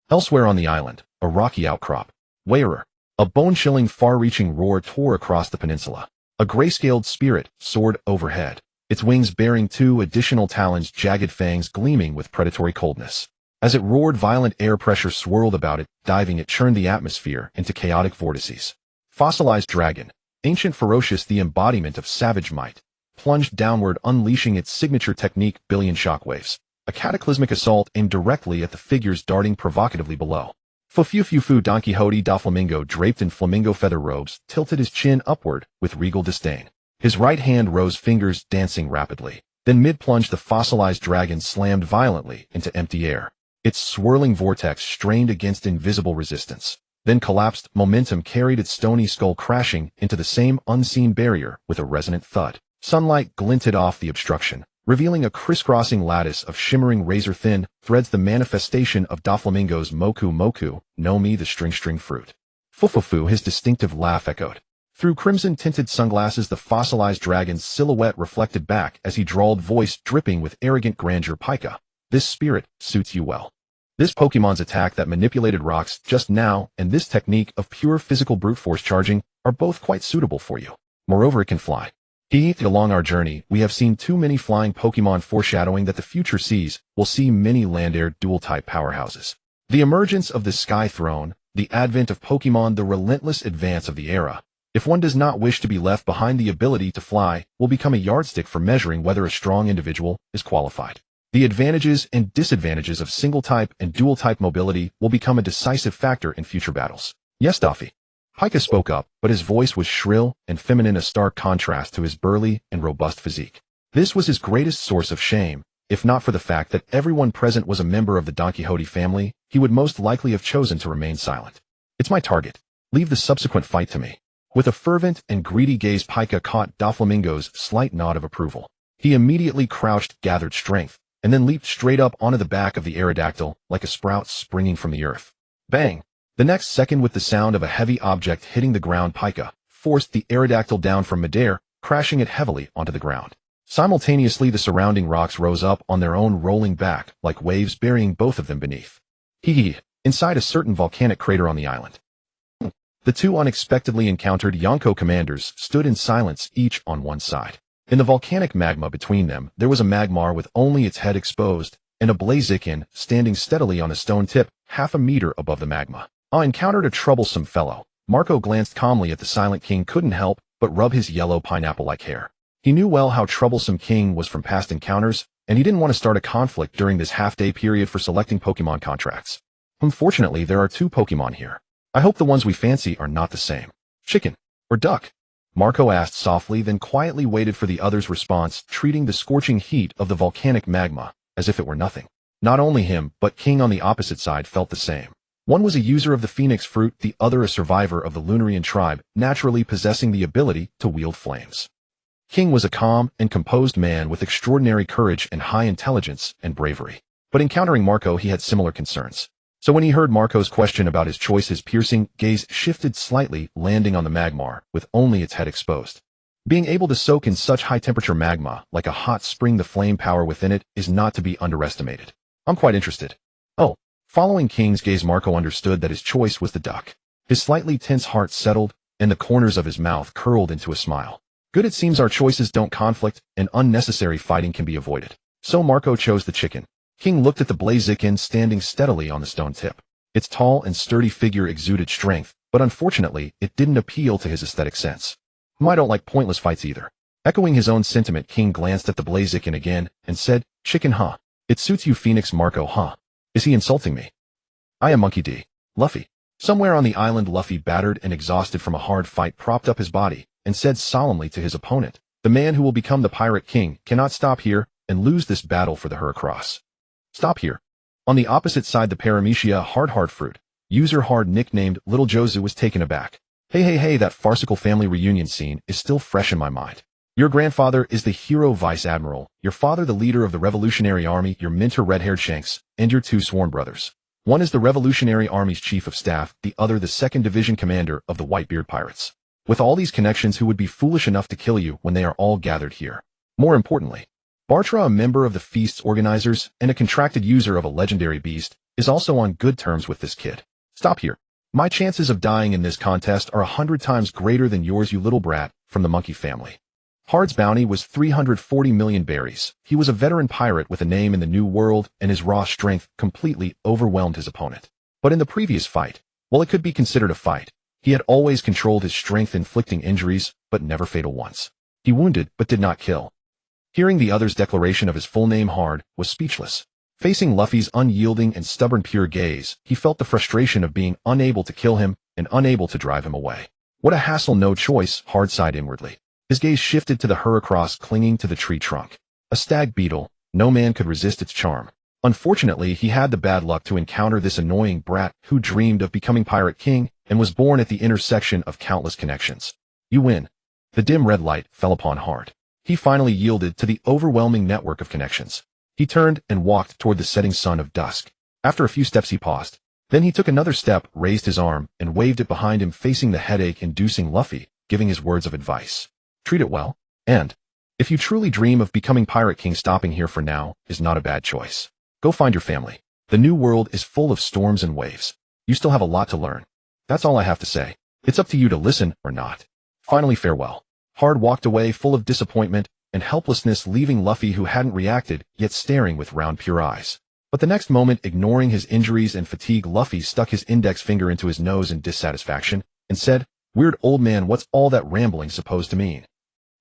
Elsewhere on the island, a rocky outcrop. Wearer. A bone-chilling, far-reaching roar tore across the peninsula. A gray-scaled spirit soared overhead, its wings bearing 2 additional talons, jagged fangs gleaming with predatory coldness. As it roared, violent air pressure swirled about it, diving it churned the atmosphere into chaotic vortices. Fossilized dragon, ancient ferocious, the embodiment of savage might, plunged downward, unleashing its signature technique, billion shockwaves. A cataclysmic assault aimed directly at the figures darting provocatively below. Fufu Don Quixote Doflamingo, draped in flamingo feather robes, tilted his chin upward with regal disdain. His right hand rose, fingers dancing rapidly. Then mid-plunge, the fossilized dragon slammed violently into empty air. Its swirling vortex strained against invisible resistance, then collapsed. Momentum carried its stony skull crashing into the same unseen barrier with a resonant thud. Sunlight glinted off the obstruction, revealing a crisscrossing lattice of shimmering razor-thin threads, the manifestation of Doflamingo's Moku no Mi, the string fruit. Fufu, his distinctive laugh echoed. Through crimson-tinted sunglasses, the fossilized dragon's silhouette reflected back as he drawled, voice dripping with arrogant grandeur. Pika, this spirit suits you well. This Pokemon's attack that manipulated rocks just now and this technique of pure physical brute force charging are both quite suitable for you. Moreover, it can fly. Along our journey, we have seen too many flying Pokemon, foreshadowing that the future seas will see many land-air dual-type powerhouses. The emergence of the Sky Throne, the advent of Pokemon, the relentless advance of the era. If one does not wish to be left behind, the ability to fly will become a yardstick for measuring whether a strong individual is qualified. The advantages and disadvantages of single-type and dual-type mobility will become a decisive factor in future battles. Yes, Daffy. Pika spoke up, but his voice was shrill and feminine, a stark contrast to his burly and robust physique. This was his greatest source of shame. If not for the fact that everyone present was a member of the Don Quixote family, he would most likely have chosen to remain silent. It's my target. Leave the subsequent fight to me. With a fervent and greedy gaze, Pika caught Doflamingo's slight nod of approval. He immediately crouched, gathered strength, and then leaped straight up onto the back of the Aerodactyl like a sprout springing from the earth. Bang! The next second, with the sound of a heavy object hitting the ground, Pika forced the Aerodactyl down from midair, crashing it heavily onto the ground. Simultaneously, the surrounding rocks rose up on their own, rolling back like waves, burying both of them beneath. Inside a certain volcanic crater on the island. The two unexpectedly encountered Yonko commanders stood in silence, each on one side. In the volcanic magma between them, there was a Magmar with only its head exposed, and a Blaziken standing steadily on a stone tip, half a meter above the magma. I encountered a troublesome fellow. Marco glanced calmly at the silent king, couldn't help but rub his yellow pineapple-like hair. He knew well how troublesome King was from past encounters, and he didn't want to start a conflict during this half-day period for selecting Pokemon contracts. Unfortunately, there are 2 Pokemon here. I hope the ones we fancy are not the same. Chicken or duck? Marco asked softly, then quietly waited for the other's response, treating the scorching heat of the volcanic magma as if it were nothing. Not only him, but King on the opposite side felt the same. One was a user of the Phoenix fruit, the other a survivor of the Lunarian tribe, naturally possessing the ability to wield flames. King was a calm and composed man with extraordinary courage and high intelligence and bravery. But encountering Marco, he had similar concerns. So when he heard Marco's question about his choice, his piercing gaze shifted slightly, landing on the Magmar, with only its head exposed. Being able to soak in such high-temperature magma, like a hot spring, the flame power within it is not to be underestimated. I'm quite interested. Oh. Following King's gaze, Marco understood that his choice was the duck. His slightly tense heart settled, and the corners of his mouth curled into a smile. Good, it seems our choices don't conflict, and unnecessary fighting can be avoided. So Marco chose the chicken. King looked at the Blaziken standing steadily on the stone tip. Its tall and sturdy figure exuded strength, but unfortunately, it didn't appeal to his aesthetic sense. I don't like pointless fights either. Echoing his own sentiment, King glanced at the Blaziken again and said, Chicken, huh? It suits you, Phoenix. Marco, huh? Is he insulting me? I am Monkey D. Luffy. Somewhere on the island, Luffy, battered and exhausted from a hard fight, propped up his body and said solemnly to his opponent, the man who will become the Pirate King cannot stop here and lose this battle for the Heracross. Stop here. On the opposite side, the Paramecia hard fruit, user hard nicknamed Little Jozu, was taken aback. Hey, that farcical family reunion scene is still fresh in my mind. Your grandfather is the hero vice admiral, your father the leader of the Revolutionary Army, your mentor red-haired Shanks, and your two sworn brothers. One is the Revolutionary Army's chief of staff, the other the 2nd Division commander of the Whitebeard Pirates. With all these connections, who would be foolish enough to kill you when they are all gathered here? More importantly, Bartra, a member of the feast's organizers and a contracted user of a legendary beast, is also on good terms with this kid. Stop here. My chances of dying in this contest are 100 times greater than yours, you little brat, from the monkey family. Hard's bounty was 340 million berries. He was a veteran pirate with a name in the New World, and his raw strength completely overwhelmed his opponent. But in the previous fight, while it could be considered a fight, he had always controlled his strength, inflicting injuries, but never fatal ones. He wounded, but did not kill. Hearing the other's declaration of his full name, Hard was speechless. Facing Luffy's unyielding and stubborn pure gaze, he felt the frustration of being unable to kill him and unable to drive him away. What a hassle, no choice, Hard sighed inwardly. His gaze shifted to the Heracross clinging to the tree trunk. A stag beetle, no man could resist its charm. Unfortunately, he had the bad luck to encounter this annoying brat who dreamed of becoming Pirate King and was born at the intersection of countless connections. You win. The dim red light fell upon Hard. He finally yielded to the overwhelming network of connections. He turned and walked toward the setting sun of dusk. After a few steps he paused. Then he took another step, raised his arm, and waved it behind him, facing the headache-inducing Luffy, giving his words of advice. Treat it well, and if you truly dream of becoming Pirate King, stopping here for now is not a bad choice. Go find your family. The new world is full of storms and waves. You still have a lot to learn. That's all I have to say. It's up to you to listen or not. Finally, farewell. Hard walked away full of disappointment and helplessness, leaving Luffy, who hadn't reacted, yet staring with round pure eyes. But the next moment, ignoring his injuries and fatigue, Luffy stuck his index finger into his nose in dissatisfaction and said, "Weird old man, what's all that rambling supposed to mean?"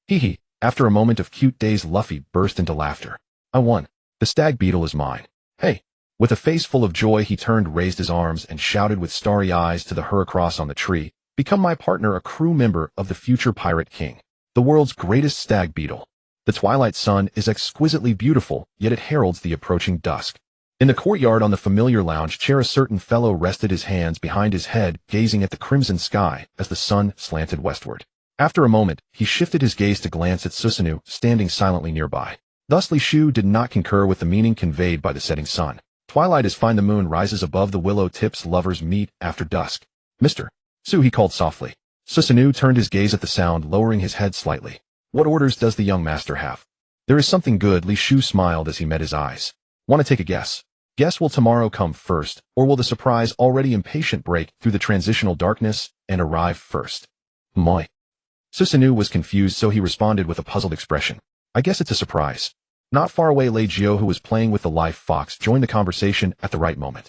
Hee. After a moment of cute daze, Luffy burst into laughter. I won. The stag beetle is mine. Hey. With a face full of joy, he turned, raised his arms, and shouted with starry eyes to the Heracross on the tree, "Become my partner, a crew member of the future Pirate King. The world's greatest stag beetle." The twilight sun is exquisitely beautiful, yet it heralds the approaching dusk. In the courtyard on the familiar lounge chair, a certain fellow rested his hands behind his head, gazing at the crimson sky as the sun slanted westward. After a moment, he shifted his gaze to glance at Susanoo, standing silently nearby. Thus Li Shu did not concur with the meaning conveyed by the setting sun. Twilight is fine, the moon rises above the willow tips, lovers meet after dusk. Mr. Su, he called softly. Susanoo turned his gaze at the sound, lowering his head slightly. What orders does the young master have? There is something good, Li Shu smiled as he met his eyes. Want to take a guess? Guess, will tomorrow come first, or will the surprise already impatient break through the transitional darkness and arrive first? Moi. Susanoo was confused, so he responded with a puzzled expression. I guess it's a surprise. Not far away, Lei Jio, who was playing with the live fox, joined the conversation at the right moment.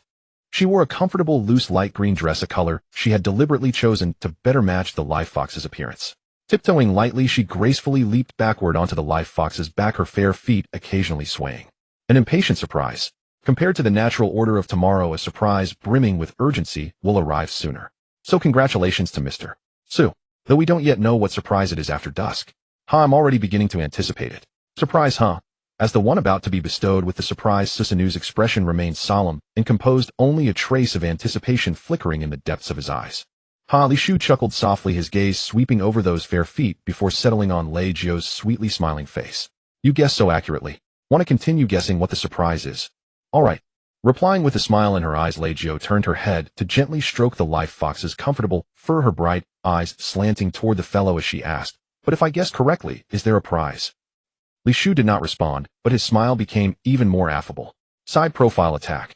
She wore a comfortable, loose light green dress, a color she had deliberately chosen to better match the live fox's appearance. Tiptoeing lightly, she gracefully leaped backward onto the live fox's back, her fair feet occasionally swaying. An impatient surprise. Compared to the natural order of tomorrow, a surprise brimming with urgency will arrive sooner. So congratulations to Mr. Su. Though we don't yet know what surprise it is after dusk. I'm already beginning to anticipate it. Surprise, huh? As the one about to be bestowed with the surprise, Susanoo's expression remained solemn and composed, only a trace of anticipation flickering in the depths of his eyes. Li Shu chuckled softly, his gaze sweeping over those fair feet before settling on Lei Jio's sweetly smiling face. You guessed so accurately. Want to continue guessing what the surprise is? All right. Replying with a smile in her eyes, Lei Jio turned her head to gently stroke the live fox's comfortable fur, her bright eyes slanting toward the fellow as she asked, but if I guess correctly, is there a prize? Li Shu did not respond, but his smile became even more affable. Side profile attack.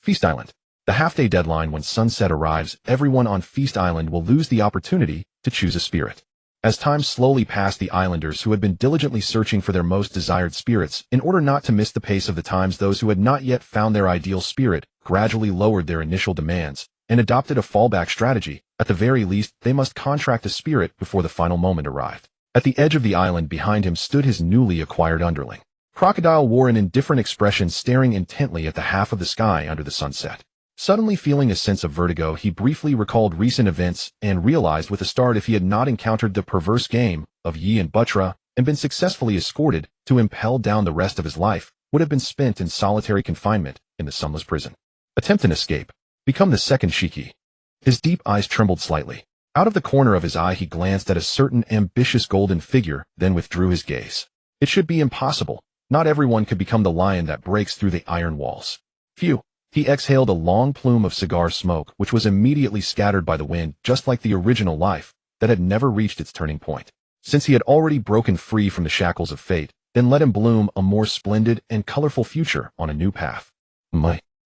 Feast Island. The half-day deadline. When sunset arrives, everyone on Feast Island will lose the opportunity to choose a spirit. As time slowly passed, the islanders who had been diligently searching for their most desired spirits, in order not to miss the pace of the times, those who had not yet found their ideal spirit gradually lowered their initial demands and adopted a fallback strategy. At the very least, they must contract a spirit before the final moment arrived. At the edge of the island behind him stood his newly acquired underling. Crocodile wore an indifferent expression, staring intently at the half of the sky under the sunset. Suddenly feeling a sense of vertigo, he briefly recalled recent events and realized with a start, if he had not encountered the perverse game of Yi and Buttra, and been successfully escorted to impel down the rest of his life would have been spent in solitary confinement in the sunless prison. Attempt an escape. Become the second Shiki. His deep eyes trembled slightly. Out of the corner of his eye he glanced at a certain ambitious golden figure, then withdrew his gaze. It should be impossible. Not everyone could become the lion that breaks through the iron walls. Phew. He exhaled a long plume of cigar smoke which was immediately scattered by the wind, just like the original life that had never reached its turning point. Since he had already broken free from the shackles of fate, then let him bloom a more splendid and colorful future on a new path.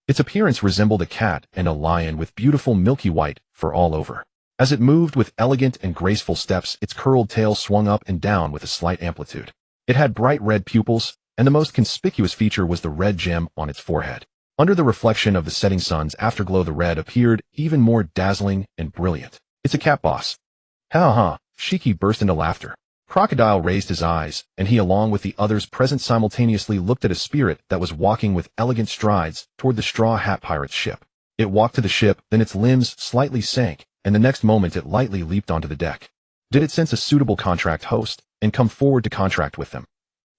Its appearance resembled a cat and a lion with beautiful milky white fur all over. As it moved with elegant and graceful steps, its curled tail swung up and down with a slight amplitude. It had bright red pupils, and the most conspicuous feature was the red gem on its forehead. Under the reflection of the setting sun's afterglow, the red appeared even more dazzling and brilliant. It's a cat, boss. Ha ha, Shiki burst into laughter. Crocodile raised his eyes, and he along with the others present simultaneously looked at a spirit that was walking with elegant strides toward the Straw Hat Pirate's ship. It walked to the ship, then its limbs slightly sank, and the next moment it lightly leaped onto the deck. Did it sense a suitable contract host, and come forward to contract with them?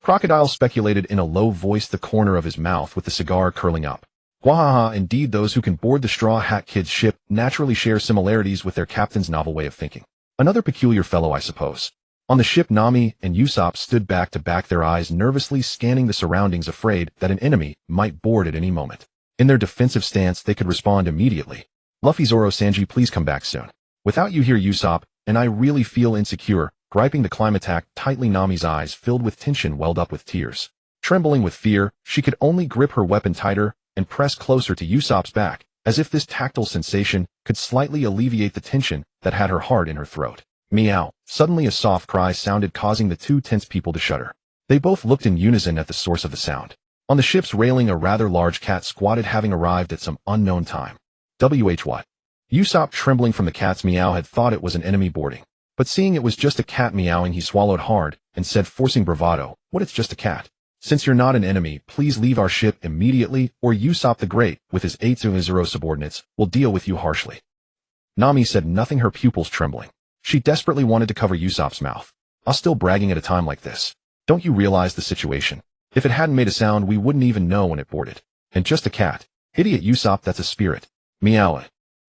Crocodile speculated in a low voice, the corner of his mouth with the cigar curling up. Wahaha, indeed those who can board the Straw Hat Kid's ship naturally share similarities with their captain's novel way of thinking. Another peculiar fellow, I suppose. On the ship, Nami and Usopp stood back to back, their eyes nervously scanning the surroundings, afraid that an enemy might board at any moment. In their defensive stance, they could respond immediately. Luffy, Zoro, Sanji, please come back soon. Without you here, Usopp, and I really feel insecure. Griping the Climatak tightly, Nami's eyes filled with tension welled up with tears. Trembling with fear, she could only grip her weapon tighter and press closer to Usopp's back, as if this tactile sensation could slightly alleviate the tension that had her heart in her throat. Meow. Suddenly a soft cry sounded, causing the two tense people to shudder. They both looked in unison at the source of the sound. On the ship's railing, a rather large cat squatted, having arrived at some unknown time. What? Usopp, trembling from the cat's meow, had thought it was an enemy boarding. But seeing it was just a cat meowing, he swallowed hard and said, forcing bravado, "What, it's just a cat. Since you're not an enemy, please leave our ship immediately, or Usopp the Great, with his 8 Zoro subordinates, will deal with you harshly." Nami said nothing, her pupils trembling. She desperately wanted to cover Usopp's mouth. "I'm still bragging at a time like this. Don't you realize the situation? If it hadn't made a sound, we wouldn't even know when it boarded. And just a cat. Idiot, Usopp, that's a spirit. Meow."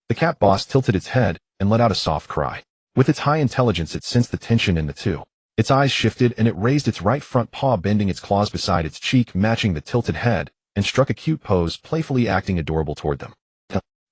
The cat boss tilted its head and let out a soft cry. With its high intelligence, it sensed the tension in the two. Its eyes shifted, and it raised its right front paw, bending its claws beside its cheek, matching the tilted head, and struck a cute pose, playfully acting adorable toward them.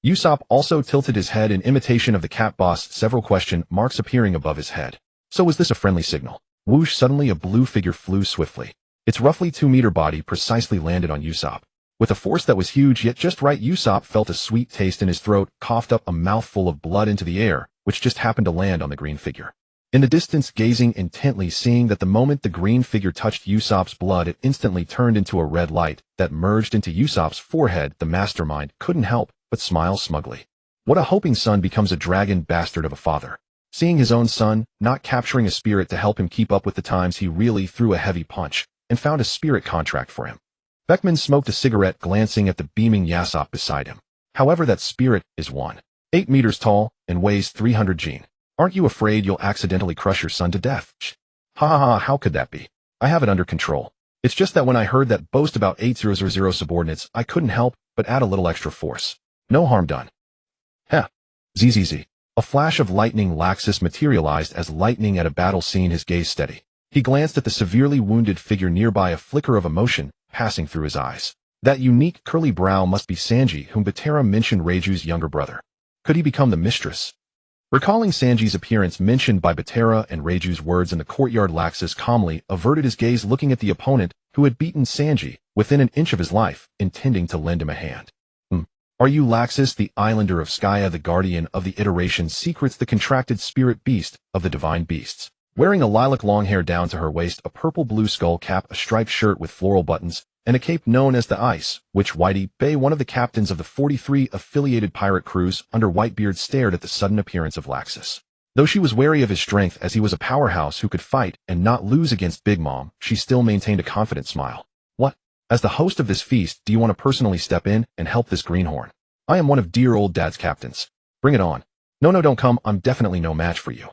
Usopp also tilted his head in imitation of the cat boss, several question marks appearing above his head. So was this a friendly signal? Whoosh, suddenly a blue figure flew swiftly. Its roughly 2-meter body precisely landed on Usopp. With a force that was huge yet just right, Usopp felt a sweet taste in his throat, coughed up a mouthful of blood into the air, which just happened to land on the green figure. In the distance, gazing intently, seeing that the moment the green figure touched Usopp's blood, it instantly turned into a red light that merged into Usopp's forehead, the mastermind couldn't help but smile smugly. What a hoping son becomes a dragon bastard of a father. Seeing his own son not capturing a spirit to help him keep up with the times, he really threw a heavy punch and found a spirit contract for him. Beckman smoked a cigarette, glancing at the beaming Usopp beside him. However, that spirit is 1.8 meters tall and weighs 300 gene. Aren't you afraid you'll accidentally crush your son to death? Ha ha ha, how could that be? I have it under control. It's just that when I heard that boast about 800 subordinates, I couldn't help but add a little extra force. No harm done. Heh. Zzz. A flash of lightning. Laxus materialized as lightning at a battle scene, his gaze steady. He glanced at the severely wounded figure nearby, a flicker of emotion passing through his eyes. That unique curly brow must be Sanji, whom Batera mentioned, Reiju's younger brother. Could he become the mistress? Recalling Sanji's appearance mentioned by Batera and Reiju's words in the courtyard, Laxus calmly averted his gaze, looking at the opponent who had beaten Sanji within an inch of his life, intending to lend him a hand. Are you Laxus, the islander of Skya, the guardian of the iteration secrets, the contracted spirit beast of the divine beasts? Wearing a lilac long hair down to her waist, a purple-blue skull cap, a striped shirt with floral buttons, and a cape known as the Ice, which Whitey Bay, one of the captains of the 43 affiliated pirate crews under Whitebeard, stared at the sudden appearance of Laxus. Though she was wary of his strength, as he was a powerhouse who could fight and not lose against Big Mom, she still maintained a confident smile. What? As the host of this feast, do you want to personally step in and help this greenhorn? I am one of dear old Dad's captains. Bring it on. No, don't come, I'm definitely no match for you.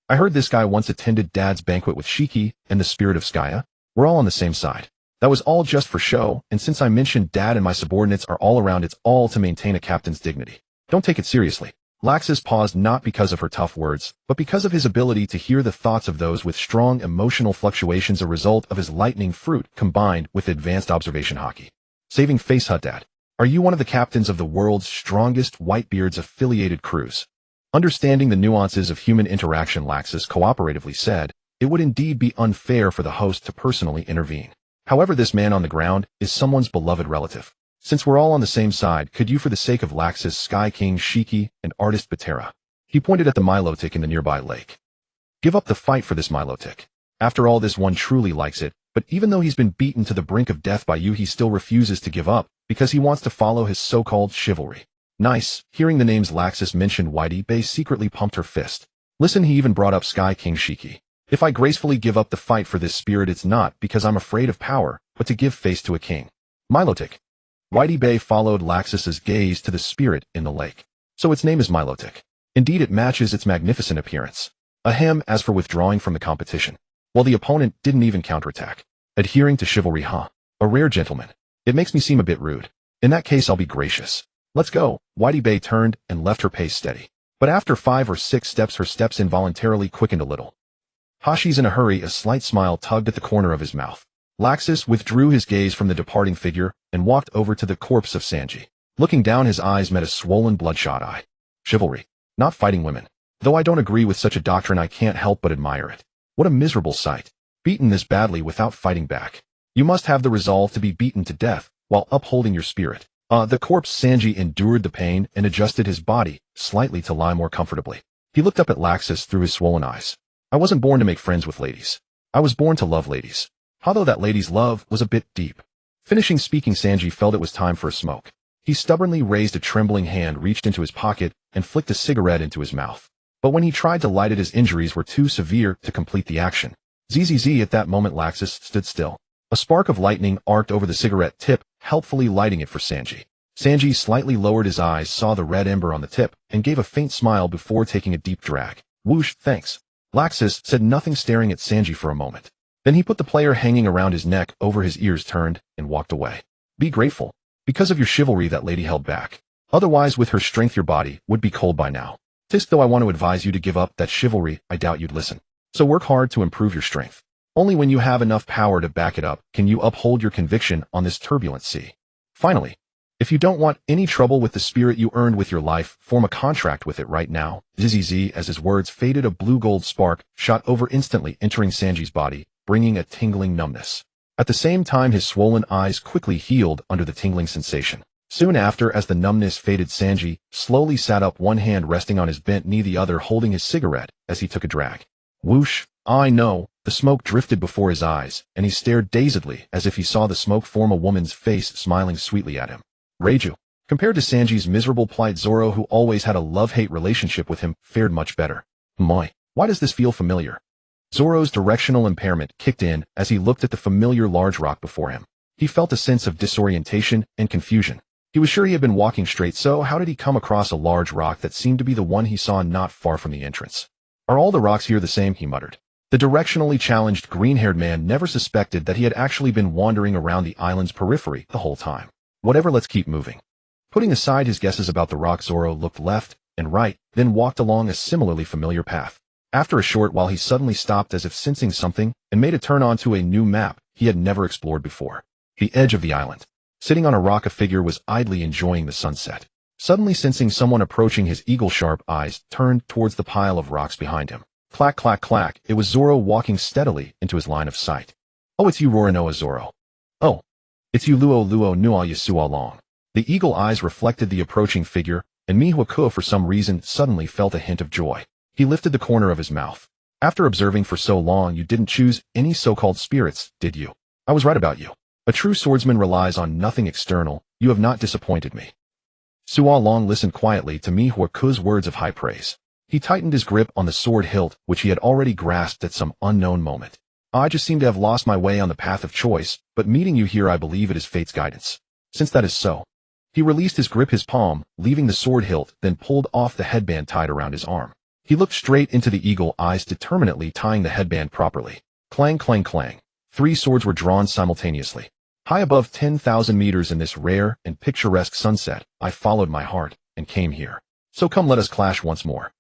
I heard this guy once attended Dad's banquet with Shiki and the spirit of Skaya. We're all on the same side. That was all just for show, and since I mentioned Dad and my subordinates are all around, it's all to maintain a captain's dignity. Don't take it seriously. Laxus paused not because of her tough words, but because of his ability to hear the thoughts of those with strong emotional fluctuations, a result of his lightning fruit combined with advanced observation hockey. Saving face, Hut Dad. Are you one of the captains of the world's strongest Whitebeard's affiliated crews? Understanding the nuances of human interaction, Laxus cooperatively said, it would indeed be unfair for the host to personally intervene. However, this man on the ground is someone's beloved relative. Since we're all on the same side, could you, for the sake of Laxus, Sky King Shiki, and artist Patera? He pointed at the Milotic in the nearby lake. Give up the fight for this Milotic. After all, this one truly likes it, but even though he's been beaten to the brink of death by you, he still refuses to give up, because he wants to follow his so-called chivalry. Nice. Hearing the names Laxus mentioned, Whitey Bay secretly pumped her fist. Listen, he even brought up Sky King Shiki. If I gracefully give up the fight for this spirit, it's not because I'm afraid of power, but to give face to a king. Milotic. Whitey Bay followed Laxus's gaze to the spirit in the lake. So its name is Milotic. Indeed, it matches its magnificent appearance. Ahem, as for withdrawing from the competition. Well, the opponent didn't even counterattack. Adhering to chivalry, huh? A rare gentleman. It makes me seem a bit rude. In that case, I'll be gracious. Let's go. Whitey Bay turned and left her pace steady. But after 5 or 6 steps, her steps involuntarily quickened a little. Hashi's in a hurry. A slight smile tugged at the corner of his mouth. Laxus withdrew his gaze from the departing figure and walked over to the corpse of Sanji. Looking down, his eyes met a swollen, bloodshot eye. Chivalry. Not fighting women. Though I don't agree with such a doctrine, I can't help but admire it. What a miserable sight. Beaten this badly without fighting back. You must have the resolve to be beaten to death while upholding your spirit. The corpse Sanji endured the pain and adjusted his body slightly to lie more comfortably. He looked up at Laxus through his swollen eyes. I wasn't born to make friends with ladies. I was born to love ladies. Although that lady's love was a bit deep. Finishing speaking, Sanji felt it was time for a smoke. He stubbornly raised a trembling hand, reached into his pocket, and flicked a cigarette into his mouth. But when he tried to light it, his injuries were too severe to complete the action. Zzz, at that moment Laxus stood still. A spark of lightning arced over the cigarette tip, helpfully lighting it for Sanji. Sanji slightly lowered his eyes, saw the red ember on the tip, and gave a faint smile before taking a deep drag. Whoosh, thanks. Laxus said nothing, staring at Sanji for a moment. Then he put the player hanging around his neck over his ears, turned, and walked away. Be grateful. Because of your chivalry, that lady held back. Otherwise, with her strength, your body would be cold by now. Tisk, though I want to advise you to give up that chivalry, I doubt you'd listen. So work hard to improve your strength. Only when you have enough power to back it up can you uphold your conviction on this turbulent sea. Finally, if you don't want any trouble with the spirit you earned with your life, form a contract with it right now. Zzz, as his words faded, a blue-gold spark shot over instantly, entering Sanji's body, bringing a tingling numbness. At the same time, his swollen eyes quickly healed under the tingling sensation. Soon after, as the numbness faded, Sanji slowly sat up, one hand resting on his bent knee, the other holding his cigarette as he took a drag. Whoosh! I know. The smoke drifted before his eyes, and he stared dazedly as if he saw the smoke form a woman's face smiling sweetly at him. Reiju. Compared to Sanji's miserable plight, Zoro, who always had a love-hate relationship with him, fared much better. My, why does this feel familiar? Zoro's directional impairment kicked in as he looked at the familiar large rock before him. He felt a sense of disorientation and confusion. He was sure he had been walking straight, so how did he come across a large rock that seemed to be the one he saw not far from the entrance? Are all the rocks here the same? He muttered. The directionally challenged green-haired man never suspected that he had actually been wandering around the island's periphery the whole time. Whatever, let's keep moving. Putting aside his guesses about the rock, Zoro looked left and right, then walked along a similarly familiar path. After a short while, he suddenly stopped as if sensing something and made a turn onto a new map he had never explored before. The edge of the island. Sitting on a rock, a figure was idly enjoying the sunset. Suddenly sensing someone approaching, his eagle-sharp eyes turned towards the pile of rocks behind him. Clack, clack, clack. It was Zoro walking steadily into his line of sight. Oh, it's you, Roranoa, Zoro. Oh, it's you, Luo Nua Yasua Long. The eagle eyes reflected the approaching figure, and Mihoku, for some reason, suddenly felt a hint of joy. He lifted the corner of his mouth. After observing for so long, you didn't choose any so-called spirits, did you? I was right about you. A true swordsman relies on nothing external. You have not disappointed me. Sua Long listened quietly to Mihoku's words of high praise. He tightened his grip on the sword hilt, which he had already grasped at some unknown moment. I just seem to have lost my way on the path of choice, but meeting you here, I believe it is fate's guidance. Since that is so. He released his grip, his palm, leaving the sword hilt, then pulled off the headband tied around his arm. He looked straight into the eagle eyes, determinedly tying the headband properly. Clang, clang, clang. 3 swords were drawn simultaneously. High above 10,000 meters in this rare and picturesque sunset, I followed my heart and came here. So come, let us clash once more.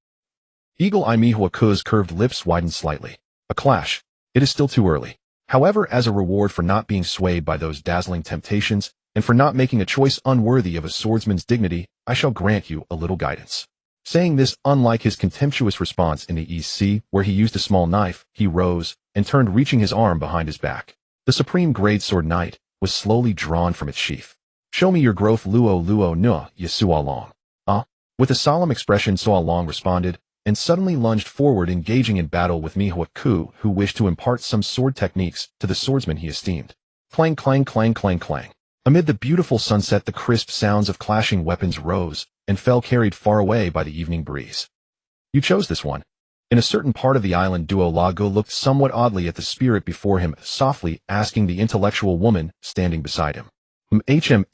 Eagle-eye Mihuaku's curved lips widened slightly. A clash. It is still too early. However, as a reward for not being swayed by those dazzling temptations, and for not making a choice unworthy of a swordsman's dignity, I shall grant you a little guidance. Saying this, unlike his contemptuous response in the East Sea, where he used a small knife, he rose and turned, reaching his arm behind his back. The supreme grade sword knight was slowly drawn from its sheath. Show me your growth, Luo Nua, Yasua Long. With a solemn expression, Sua Long responded, and suddenly lunged forward, engaging in battle with Mihuaku, who wished to impart some sword techniques to the swordsman he esteemed. Clang, clang, clang, clang, clang. Amid the beautiful sunset, the crisp sounds of clashing weapons rose and fell, carried far away by the evening breeze. You chose this one. In a certain part of the island, Duo Lago looked somewhat oddly at the spirit before him, softly asking the intellectual woman standing beside him. HM.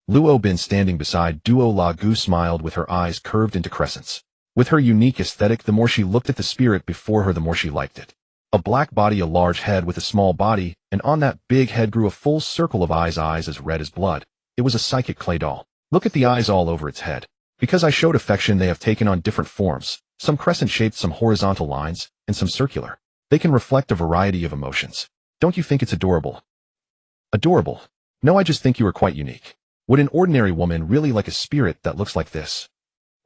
Luo Bin, standing beside Duo Lago, smiled with her eyes curved into crescents. With her unique aesthetic, the more she looked at the spirit before her, the more she liked it. A black body, a large head with a small body, and on that big head grew a full circle of eyes as red as blood. It was a psychic clay doll. Look at the eyes all over its head. Because I showed affection, they have taken on different forms, some crescent-shaped, some horizontal lines, and some circular. They can reflect a variety of emotions. Don't you think it's adorable? Adorable? No, I just think you are quite unique. Would an ordinary woman really like a spirit that looks like this?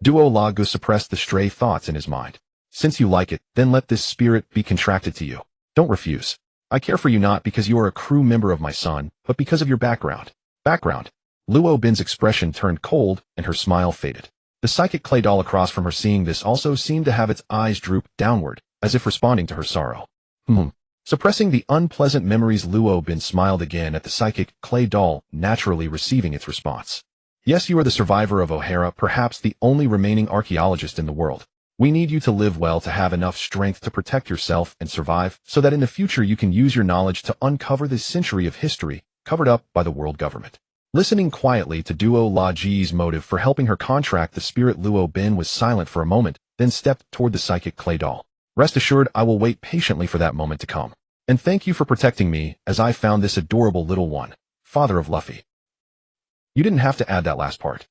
Duo Lago suppressed the stray thoughts in his mind. Since you like it, then let this spirit be contracted to you. Don't refuse. I care for you not because you are a crew member of my son, but because of your background. Background. Luo Bin's expression turned cold, and her smile faded. The psychic clay doll across from her, seeing this, also seemed to have its eyes droop downward, as if responding to her sorrow. Suppressing the unpleasant memories, Luo Bin smiled again at the psychic clay doll, naturally receiving its response. Yes, you are the survivor of O'Hara, perhaps the only remaining archaeologist in the world. We need you to live well, to have enough strength to protect yourself and survive, so that in the future you can use your knowledge to uncover this century of history covered up by the world government. Listening quietly to Duo La Ji's motive for helping her contract the spirit, Luo Bin was silent for a moment, then stepped toward the psychic clay doll. Rest assured, I will wait patiently for that moment to come. And thank you for protecting me, as I found this adorable little one, father of Luffy. You didn't have to add that last part.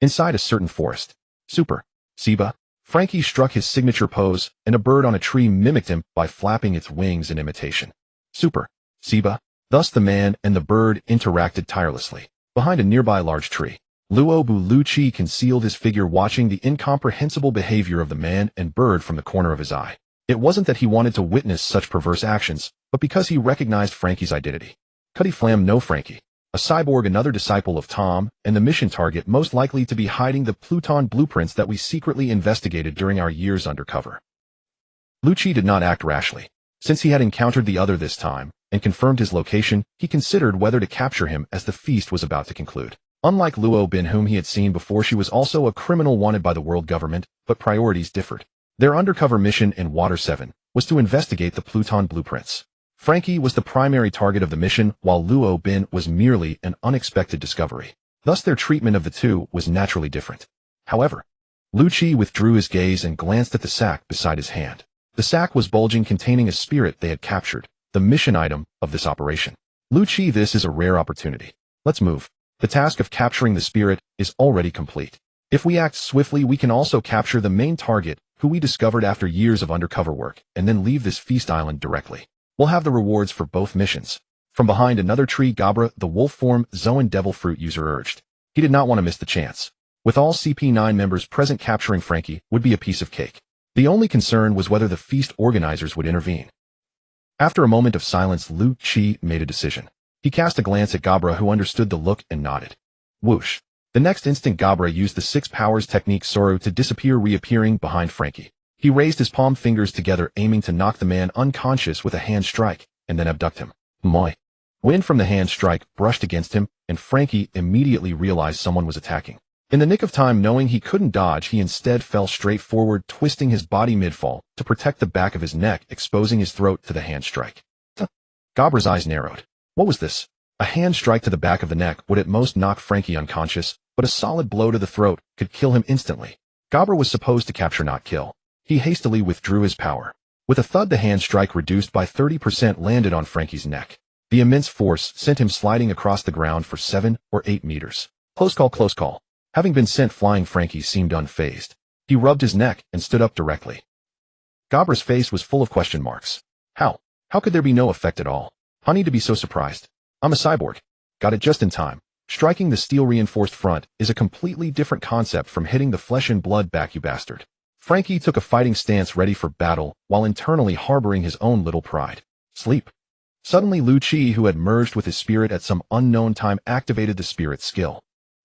Inside a certain forest, Super Seba, Frankie struck his signature pose, and a bird on a tree mimicked him by flapping its wings in imitation. Super Seba. Thus the man and the bird interacted tirelessly. Behind a nearby large tree, Luo Buluchi concealed his figure, watching the incomprehensible behavior of the man and bird from the corner of his eye. It wasn't that he wanted to witness such perverse actions, but because he recognized Frankie's identity. Cuddy Flam, no Frankie. A cyborg, another disciple of Tom, and the mission target most likely to be hiding the Pluton blueprints that we secretly investigated during our years undercover. Lucci did not act rashly. Since he had encountered the other this time, and confirmed his location, he considered whether to capture him as the feast was about to conclude. Unlike Luo Bin, whom he had seen before, she was also a criminal wanted by the world government, but priorities differed. Their undercover mission in Water 7 was to investigate the Pluton blueprints. Frankie was the primary target of the mission, while Luo Bin was merely an unexpected discovery. Thus their treatment of the two was naturally different. However, Lucci withdrew his gaze and glanced at the sack beside his hand. The sack was bulging, containing a spirit they had captured, the mission item of this operation. Lucci, this is a rare opportunity. Let's move. The task of capturing the spirit is already complete. If we act swiftly, we can also capture the main target, who we discovered after years of undercover work, and then leave this feast island directly. We'll have the rewards for both missions. From behind another tree, Gabra, the wolf form Zoan devil fruit user, urged. He did not want to miss the chance. With all CP9 members present, capturing Frankie would be a piece of cake. The only concern was whether the feast organizers would intervene. After a moment of silence, Lu Chi made a decision. He cast a glance at Gabra, who understood the look and nodded. Whoosh. The next instant, Gabra used the 6 powers technique Soru to disappear, reappearing behind Frankie. He raised his palm fingers together, aiming to knock the man unconscious with a hand strike, and then abduct him. Moi. Wind from the hand strike brushed against him, and Frankie immediately realized someone was attacking. In the nick of time, knowing he couldn't dodge, he instead fell straight forward, twisting his body mid-fall to protect the back of his neck, exposing his throat to the hand strike. Gabra's eyes narrowed. What was this? A hand strike to the back of the neck would at most knock Frankie unconscious, but a solid blow to the throat could kill him instantly. Gabra was supposed to capture, not kill. He hastily withdrew his power. With a thud, the hand strike reduced by 30% landed on Frankie's neck. The immense force sent him sliding across the ground for 7 or 8 meters. Close call, close call. Having been sent flying, Frankie seemed unfazed. He rubbed his neck and stood up directly. Gabra's face was full of question marks. How? How could there be no effect at all? I need to be so surprised. I'm a cyborg. Got it just in time. Striking the steel-reinforced front is a completely different concept from hitting the flesh and blood back, you bastard. Frankie took a fighting stance ready for battle while internally harboring his own little pride. Sleep. Suddenly Lu Chi, who had merged with his spirit at some unknown time, activated the spirit skill.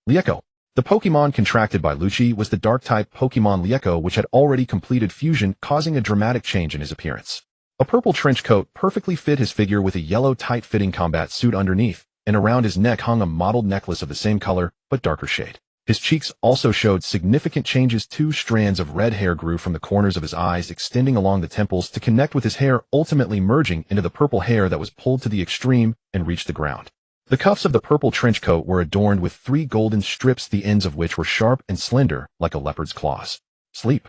Lieko. The Pokemon contracted by Lu Chi was the Dark-type Pokemon Lieko, which had already completed fusion, causing a dramatic change in his appearance. A purple trench coat perfectly fit his figure with a yellow tight-fitting combat suit underneath, and around his neck hung a mottled necklace of the same color, but darker shade. His cheeks also showed significant changes. 2 strands of red hair grew from the corners of his eyes, extending along the temples to connect with his hair, ultimately merging into the purple hair that was pulled to the extreme and reached the ground. The cuffs of the purple trench coat were adorned with 3 golden strips, the ends of which were sharp and slender, like a leopard's claws. Sleep.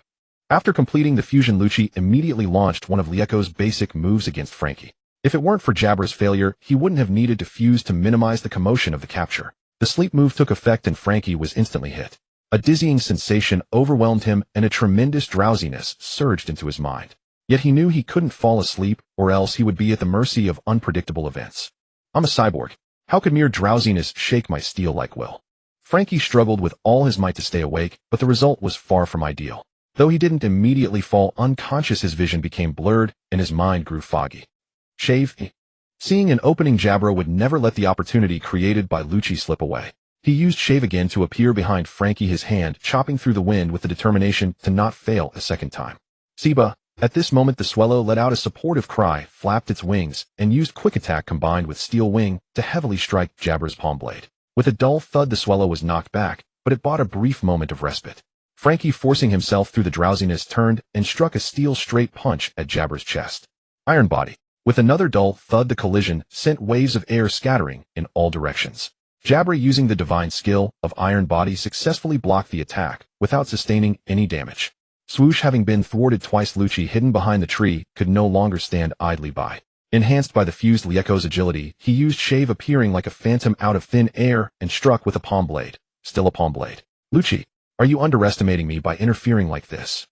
After completing the fusion, Lu Chi immediately launched one of Lieko's basic moves against Frankie. If it weren't for Jabra's failure, he wouldn't have needed to fuse to minimize the commotion of the capture. The sleep move took effect and Frankie was instantly hit. A dizzying sensation overwhelmed him and a tremendous drowsiness surged into his mind. Yet he knew he couldn't fall asleep, or else he would be at the mercy of unpredictable events. I'm a cyborg. How could mere drowsiness shake my steel-like will? Frankie struggled with all his might to stay awake, but the result was far from ideal. Though he didn't immediately fall unconscious, his vision became blurred and his mind grew foggy. Shave. Seeing an opening, Jabra would never let the opportunity created by Lu Chi slip away. He used Shave again to appear behind Frankie, his hand chopping through the wind with the determination to not fail a second time. Siba. At this moment the swallow let out a supportive cry, flapped its wings, and used quick attack combined with steel wing to heavily strike Jabra's palm blade. With a dull thud, the swallow was knocked back, but it bought a brief moment of respite. Frankie, forcing himself through the drowsiness, turned and struck a steel straight punch at Jabra's chest. Iron body. With another dull thud, the collision sent waves of air scattering in all directions. Jabra, using the divine skill of Iron Body, successfully blocked the attack without sustaining any damage. Swoosh, having been thwarted twice, Lu Chi, hidden behind the tree, could no longer stand idly by. Enhanced by the fused Lieko's agility, he used Shave, appearing like a phantom out of thin air, and struck with a palm blade. Still a palm blade. Lu Chi, are you underestimating me by interfering like this?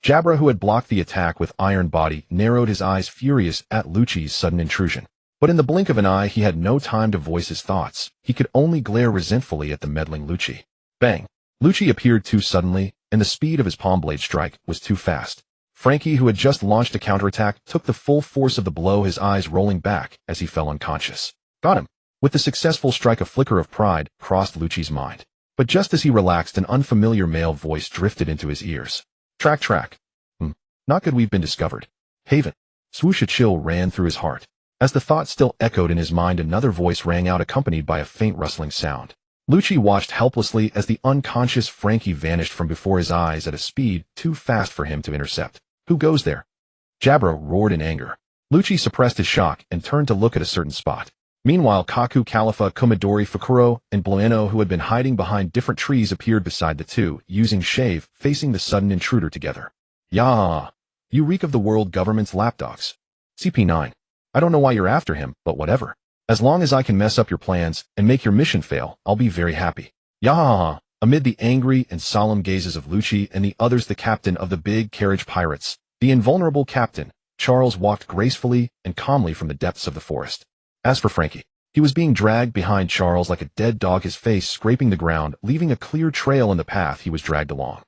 Jabra, who had blocked the attack with Iron Body, narrowed his eyes, furious at Lu Chi's sudden intrusion. But in the blink of an eye, he had no time to voice his thoughts. He could only glare resentfully at the meddling Lu Chi. Bang! Lu Chi appeared too suddenly, and the speed of his palm blade strike was too fast. Frankie, who had just launched a counterattack, took the full force of the blow, his eyes rolling back as he fell unconscious. Got him! With the successful strike, a flicker of pride crossed Lu Chi's mind. But just as he relaxed, an unfamiliar male voice drifted into his ears. Track. Not good, we've been discovered. Haven. Swoosh, a chill ran through his heart. As the thought still echoed in his mind, another voice rang out, accompanied by a faint rustling sound. Lu Chi watched helplessly as the unconscious Frankie vanished from before his eyes at a speed too fast for him to intercept. Who goes there? Jabra roared in anger. Lu Chi suppressed his shock and turned to look at a certain spot. Meanwhile, Kaku, Califa, Komodori, Fukuro, and Blueno, who had been hiding behind different trees, appeared beside the two, using Shave, facing the sudden intruder together. Yah! You reek of the world government's lapdogs. CP9. I don't know why you're after him, but whatever. As long as I can mess up your plans and make your mission fail, I'll be very happy. Yah! Amid the angry and solemn gazes of Lu Chi and the others, the captain of the big carriage pirates, the invulnerable captain, Charles, walked gracefully and calmly from the depths of the forest. As for Frankie, he was being dragged behind Charles like a dead dog, his face scraping the ground, leaving a clear trail in the path he was dragged along.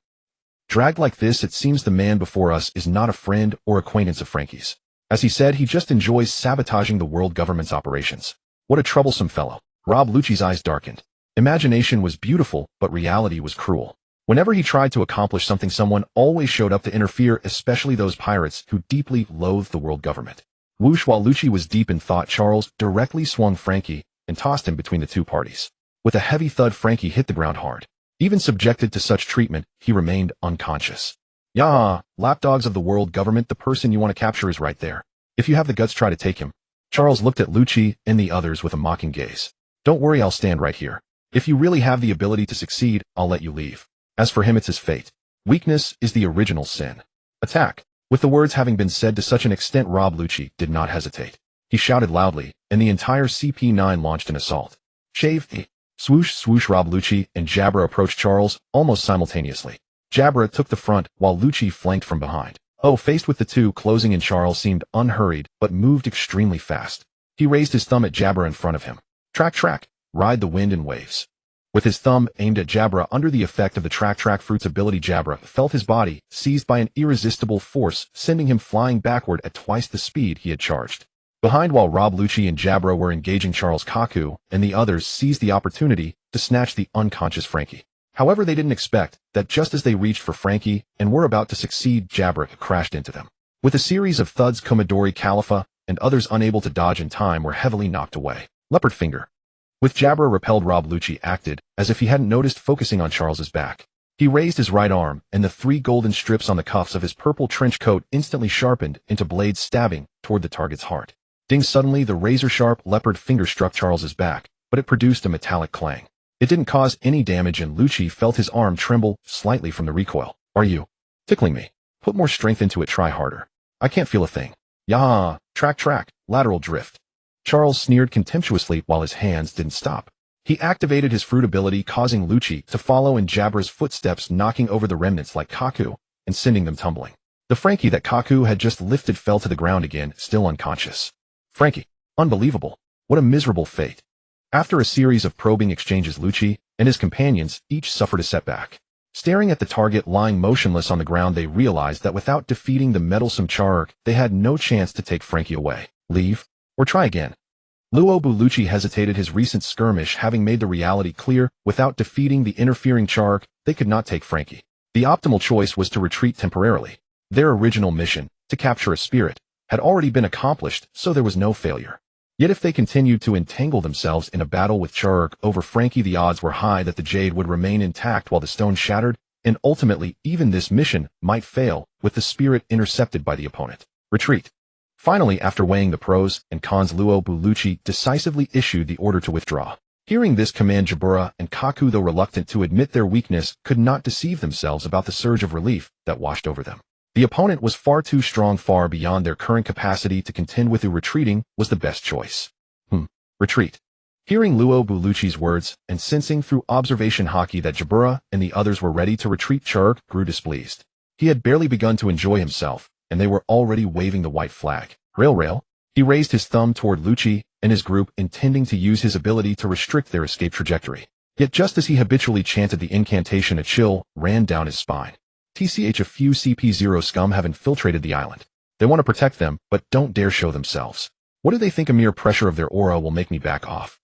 Dragged like this, it seems the man before us is not a friend or acquaintance of Frankie's. As he said, he just enjoys sabotaging the world government's operations. What a troublesome fellow. Rob. Lu Chi's eyes darkened. Imagination was beautiful, but reality was cruel. Whenever he tried to accomplish something, someone always showed up to interfere, especially those pirates who deeply loathed the world government. Whoosh! While Lu Chi was deep in thought, Charles directly swung Frankie and tossed him between the two parties. With a heavy thud, Frankie hit the ground hard. Even subjected to such treatment, he remained unconscious. Yah! Lapdogs of the world government, the person you want to capture is right there. If you have the guts, try to take him. Charles looked at Lu Chi and the others with a mocking gaze. Don't worry, I'll stand right here. If you really have the ability to succeed, I'll let you leave. As for him, it's his fate. Weakness is the original sin. Attack. With the words having been said to such an extent, Rob Lucci did not hesitate. He shouted loudly, and the entire CP9 launched an assault. Shave the swoosh swoosh. Rob Lucci and Jabra approached Charles almost simultaneously. Jabra took the front while Lucci flanked from behind. Faced with the two closing in, Charles seemed unhurried but moved extremely fast. He raised his thumb at Jabra in front of him. Track track, ride the wind in waves. With his thumb aimed at Jabra under the effect of the track fruit's ability, Jabra felt his body seized by an irresistible force, sending him flying backward at twice the speed he had charged. Behind, while Rob Lucci and Jabra were engaging, Charles, Kaku and the others seized the opportunity to snatch the unconscious Frankie. However, they didn't expect that just as they reached for Frankie and were about to succeed, Jabra crashed into them. With a series of thuds, Commodore Khalifa and others unable to dodge in time were heavily knocked away. Leopard finger. With Jabra repelled, Rob Lucci acted as if he hadn't noticed, focusing on Charles's back. He raised his right arm, and the 3 golden strips on the cuffs of his purple trench coat instantly sharpened into blades, stabbing toward the target's heart. Ding! Suddenly, the razor-sharp leopard finger struck Charles's back, but it produced a metallic clang. It didn't cause any damage, and Lucci felt his arm tremble slightly from the recoil. Are you tickling me? Put more strength into it, try harder. I can't feel a thing. Yah! Track, lateral drift. Charles sneered contemptuously while his hands didn't stop. He activated his fruit ability, causing Lucci to follow in Jabra's footsteps, knocking over the remnants like Kaku and sending them tumbling. The Frankie that Kaku had just lifted fell to the ground again, still unconscious. Frankie. Unbelievable. What a miserable fate. After a series of probing exchanges, Lucci and his companions each suffered a setback. Staring at the target lying motionless on the ground, they realized that without defeating the meddlesome Charurk, they had no chance to take Frankie away. Leave? Or try again? Luobu Lucci hesitated, his recent skirmish having made the reality clear. Without defeating the interfering Charurk, they could not take Frankie. The optimal choice was to retreat temporarily. Their original mission, to capture a spirit, had already been accomplished, so there was no failure. Yet if they continued to entangle themselves in a battle with Charurk over Frankie, the odds were high that the jade would remain intact while the stone shattered, and ultimately even this mission might fail, with the spirit intercepted by the opponent. Retreat. Finally, after weighing the pros and cons, Luobu Lucci decisively issued the order to withdraw. Hearing this command, Jabura and Kaku, though reluctant to admit their weakness, could not deceive themselves about the surge of relief that washed over them. The opponent was far too strong, far beyond their current capacity to contend with, who retreating was the best choice. Retreat. Hearing Luobu Lucci's words and sensing through observation haki that Jabura and the others were ready to retreat, Charurk grew displeased. He had barely begun to enjoy himself, and they were already waving the white flag. Rail. He raised his thumb toward Lucci and his group, intending to use his ability to restrict their escape trajectory. Yet just as he habitually chanted the incantation, a chill ran down his spine. TCH, a few CP0 scum have infiltrated the island. They want to protect them, but don't dare show themselves. What do they think? A mere pressure of their aura will make me back off?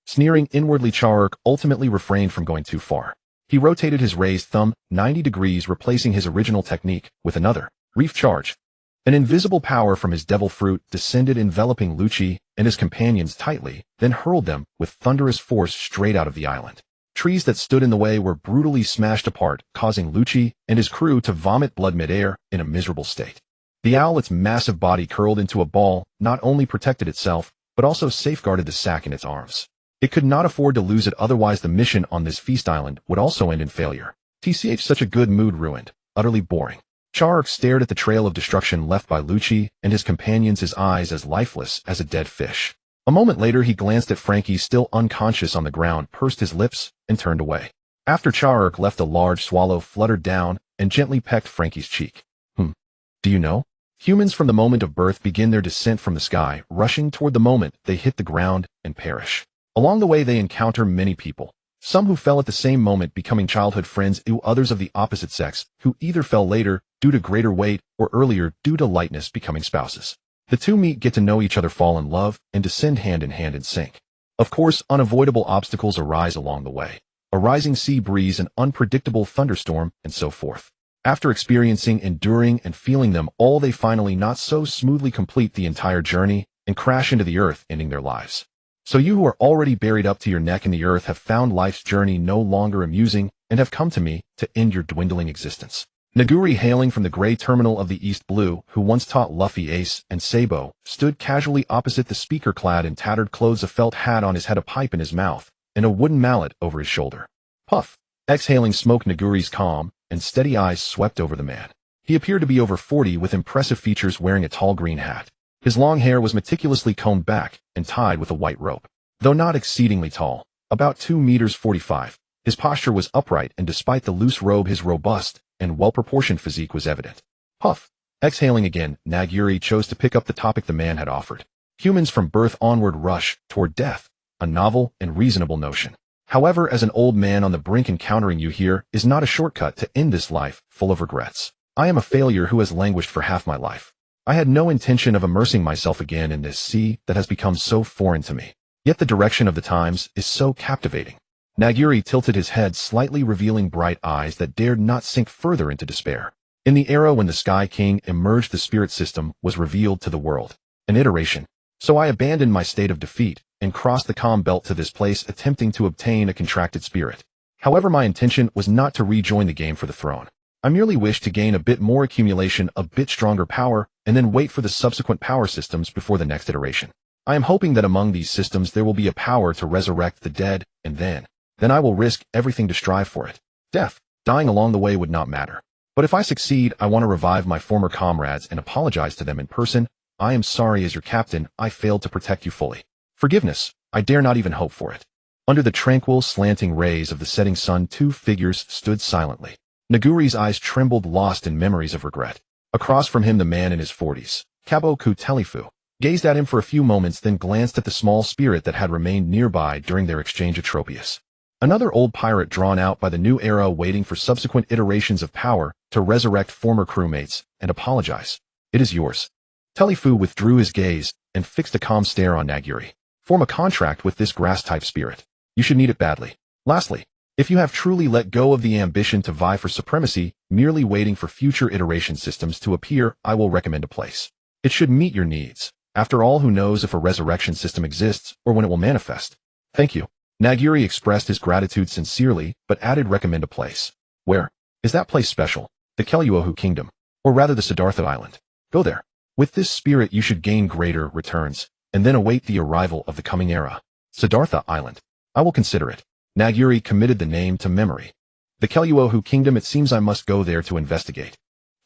Sneering inwardly, Charurk ultimately refrained from going too far. He rotated his raised thumb 90 degrees, replacing his original technique with another reef charge. An invisible power from his devil fruit descended, enveloping Lucci and his companions tightly, then hurled them with thunderous force straight out of the island. Trees that stood in the way were brutally smashed apart, causing Lucci and his crew to vomit blood midair in a miserable state. The owl, its massive body curled into a ball, not only protected itself, but also safeguarded the sack in its arms. It could not afford to lose it, otherwise the mission on this feast island would also end in failure. TCH, such a good mood ruined. Utterly boring. Charurk stared at the trail of destruction left by Lucci and his companions, his eyes as lifeless as a dead fish. A moment later, he glanced at Frankie, still unconscious on the ground, pursed his lips, and turned away. After Charurk left, a large swallow fluttered down and gently pecked Frankie's cheek. Do you know? Humans from the moment of birth begin their descent from the sky, rushing toward the moment they hit the ground and perish. Along the way, they encounter many people. Some who fell at the same moment becoming childhood friends, others of the opposite sex, who either fell later due to greater weight or earlier due to lightness, becoming spouses. The two meet, get to know each other, fall in love, and descend hand in hand and sink. Of course, unavoidable obstacles arise along the way. A rising sea breeze, an unpredictable thunderstorm, and so forth. After experiencing, enduring, and feeling them all, they finally not so smoothly complete the entire journey and crash into the earth, ending their lives. So you who are already buried up to your neck in the earth have found life's journey no longer amusing and have come to me to end your dwindling existence. Naguri, hailing from the gray terminal of the East Blue, who once taught Luffy, Ace, and Sabo, stood casually opposite the speaker, clad in tattered clothes, a felt hat on his head, a pipe in his mouth, and a wooden mallet over his shoulder. Puff. Exhaling smoke, Naguri's calm and steady eyes swept over the man. He appeared to be over 40 with impressive features, wearing a tall green hat. His long hair was meticulously combed back and tied with a white rope. Though not exceedingly tall, about 2 meters 45, his posture was upright, and despite the loose robe, his robust and well-proportioned physique was evident. Puff. Exhaling again, Nagyuri chose to pick up the topic the man had offered. Humans from birth onward rush toward death, a novel and reasonable notion. However, as an old man on the brink, encountering you here is not a shortcut to end this life full of regrets. I am a failure who has languished for half my life. I had no intention of immersing myself again in this sea that has become so foreign to me. Yet the direction of the times is so captivating. Nagyuri tilted his head slightly, revealing bright eyes that dared not sink further into despair. In the era when the Sky King emerged, the spirit system was revealed to the world. An iteration. So I abandoned my state of defeat and crossed the calm belt to this place, attempting to obtain a contracted spirit. However, my intention was not to rejoin the game for the throne. I merely wished to gain a bit more accumulation, a bit stronger power, and then wait for the subsequent power systems before the next iteration. I am hoping that among these systems there will be a power to resurrect the dead, and then I will risk everything to strive for it. Death, dying along the way would not matter. But if I succeed, I want to revive my former comrades and apologize to them in person. I am sorry, as your captain, I failed to protect you fully. Forgiveness, I dare not even hope for it. Under the tranquil, slanting rays of the setting sun, 2 figures stood silently. Nagyuri's eyes trembled, lost in memories of regret. Across from him, the man in his 40s, Kabo Kutelifu, gazed at him for a few moments, then glanced at the small spirit that had remained nearby during their exchange. Atropius. Another old pirate drawn out by the new era, waiting for subsequent iterations of power to resurrect former crewmates and apologize. It is yours. Telifu withdrew his gaze and fixed a calm stare on Nagyuri. Form a contract with this grass-type spirit. You should need it badly. Lastly, if you have truly let go of the ambition to vie for supremacy, merely waiting for future iteration systems to appear, I will recommend a place. It should meet your needs. After all, who knows if a resurrection system exists or when it will manifest? Thank you. Nagyuri expressed his gratitude sincerely, but added, recommend a place. Where? Is that place special? The Keluohu Kingdom, or rather the Siddhartha Island. Go there. With this spirit you should gain greater returns, and then await the arrival of the coming era. Siddhartha Island. I will consider it. Nagyuri committed the name to memory. The Keluohu Kingdom, it seems I must go there to investigate.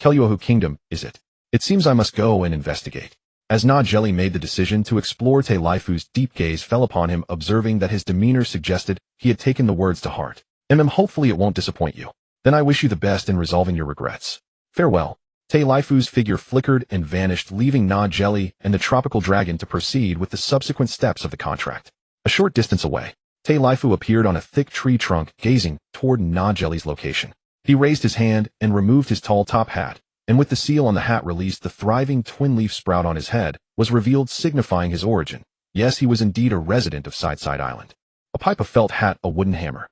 Keluohu Kingdom, is it? It seems I must go and investigate. As Nagyeli made the decision to explore, Telifu's deep gaze fell upon him, observing that his demeanor suggested he had taken the words to heart. Hopefully it won't disappoint you. Then I wish you the best in resolving your regrets. Farewell. Telifu's figure flickered and vanished, leaving Nagyeli and the tropical dragon to proceed with the subsequent steps of the contract. A short distance away, Telifu appeared on a thick tree trunk, gazing toward Nagyeli's location. He raised his hand and removed his tall top hat, and with the seal on the hat released, the thriving twin-leaf sprout on his head was revealed, signifying his origin. Yes, he was indeed a resident of Sideside Island. A pipe, a felt hat, a wooden hammer.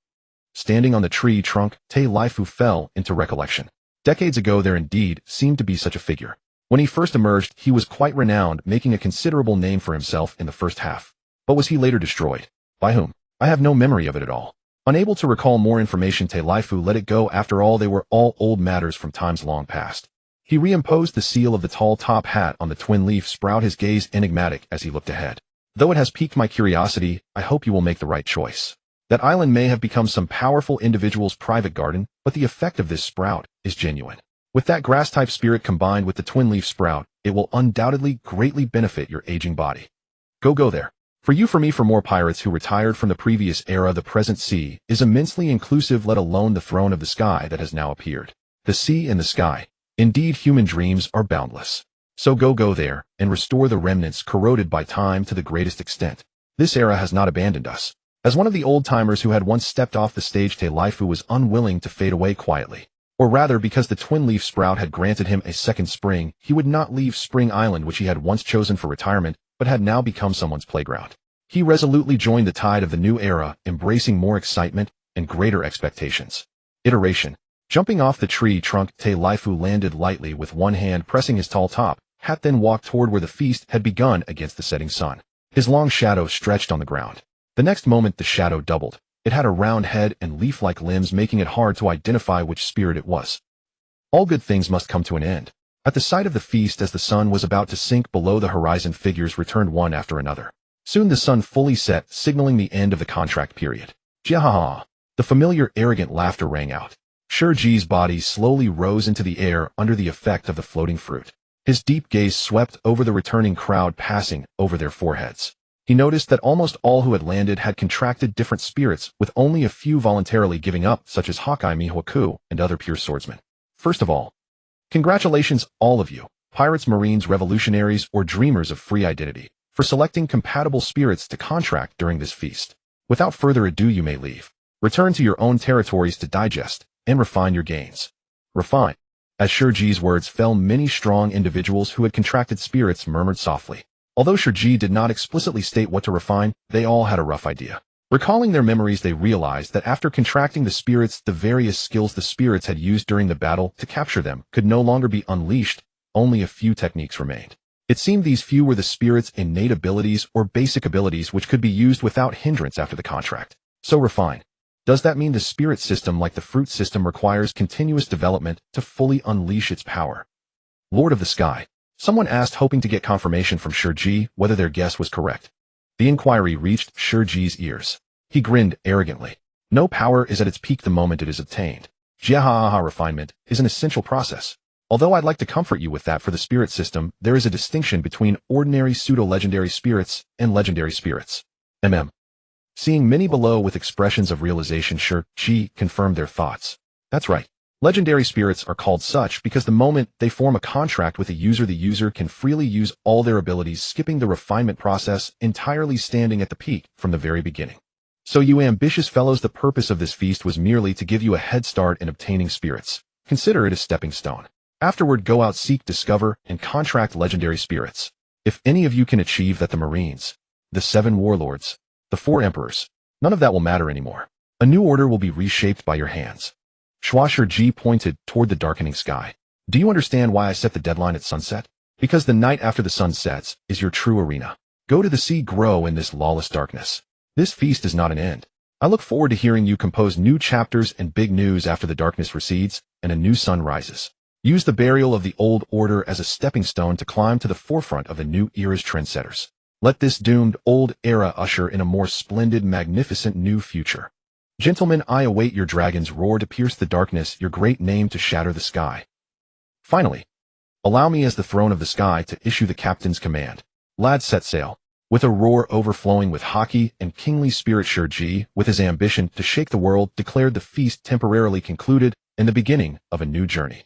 Standing on the tree trunk, Telifu fell into recollection. Decades ago there indeed seemed to be such a figure. When he first emerged, he was quite renowned, making a considerable name for himself in the first half. But was he later destroyed? By whom? I have no memory of it at all. Unable to recall more information, Telifu let it go. After all, they were all old matters from times long past. He reimposed the seal of the tall top hat on the twin-leaf sprout, his gaze enigmatic as he looked ahead. Though it has piqued my curiosity, I hope you will make the right choice. That island may have become some powerful individual's private garden, but the effect of this sprout is genuine. With that grass-type spirit combined with the twin-leaf sprout, it will undoubtedly greatly benefit your aging body. Go there. For you, for me, for more pirates who retired from the previous era, the present sea is immensely inclusive, let alone the throne of the sky that has now appeared. The sea and the sky. Indeed, human dreams are boundless. So go there, and restore the remnants corroded by time to the greatest extent. This era has not abandoned us. As one of the old-timers who had once stepped off the stage, Telifu was unwilling to fade away quietly. Or rather, because the twin-leaf sprout had granted him a second spring, he would not leave Spring Island, which he had once chosen for retirement, but had now become someone's playground. He resolutely joined the tide of the new era, embracing more excitement and greater expectations. Iteration. Jumping off the tree trunk, Telifu landed lightly with one hand pressing his tall top hat, then walked toward where the feast had begun against the setting sun. His long shadow stretched on the ground. The next moment the shadow doubled. It had a round head and leaf-like limbs, making it hard to identify which spirit it was. All good things must come to an end. At the sight of the feast, as the sun was about to sink below the horizon, figures returned one after another. Soon the sun fully set, signaling the end of the contract period. Jiahaha! The familiar arrogant laughter rang out. Shurji's body slowly rose into the air under the effect of the floating fruit. His deep gaze swept over the returning crowd, passing over their foreheads. He noticed that almost all who had landed had contracted different spirits, with only a few voluntarily giving up, such as Hawkeye Mihoku and other pure swordsmen. First of all, congratulations, all of you, pirates, marines, revolutionaries, or dreamers of free identity, for selecting compatible spirits to contract during this feast. Without further ado, you may leave. Return to your own territories to digest and refine your gains. Refine. As Shurji's words fell, many strong individuals who had contracted spirits murmured softly. Although Shurji did not explicitly state what to refine, they all had a rough idea. Recalling their memories, they realized that after contracting the spirits, the various skills the spirits had used during the battle to capture them could no longer be unleashed. Only a few techniques remained. It seemed these few were the spirits' innate abilities or basic abilities which could be used without hindrance after the contract. So refine. Does that mean the spirit system, like the fruit system, requires continuous development to fully unleash its power? Lord of the Sky. Someone asked, hoping to get confirmation from Shurji whether their guess was correct. The inquiry reached Shurji's ears. He grinned arrogantly. No power is at its peak the moment it is obtained. Jiahaha, refinement is an essential process. Although I'd like to comfort you with that, for the spirit system, there is a distinction between ordinary pseudo-legendary spirits and legendary spirits. Seeing many below with expressions of realization, Shurji confirmed their thoughts. That's right. Legendary spirits are called such because the moment they form a contract with a user, the user can freely use all their abilities, skipping the refinement process, entirely standing at the peak from the very beginning. So you ambitious fellows, the purpose of this feast was merely to give you a head start in obtaining spirits. Consider it a stepping stone. Afterward, go out, seek, discover, and contract legendary spirits. If any of you can achieve that, the Marines, the 7 warlords, the 4 emperors, none of that will matter anymore. A new order will be reshaped by your hands. Shurji pointed toward the darkening sky. Do you understand why I set the deadline at sunset? Because the night after the sun sets is your true arena. Go to the sea, grow in this lawless darkness. This feast is not an end. I look forward to hearing you compose new chapters and big news after the darkness recedes and a new sun rises. Use the burial of the old order as a stepping stone to climb to the forefront of the new era's trendsetters. Let this doomed old era usher in a more splendid, magnificent new future. Gentlemen, I await your dragon's roar to pierce the darkness, your great name to shatter the sky. Finally, allow me as the throne of the sky to issue the captain's command. Lads, set sail. With a roar overflowing with hockey and kingly spirit, Shurji, with his ambition to shake the world, declared the feast temporarily concluded and the beginning of a new journey.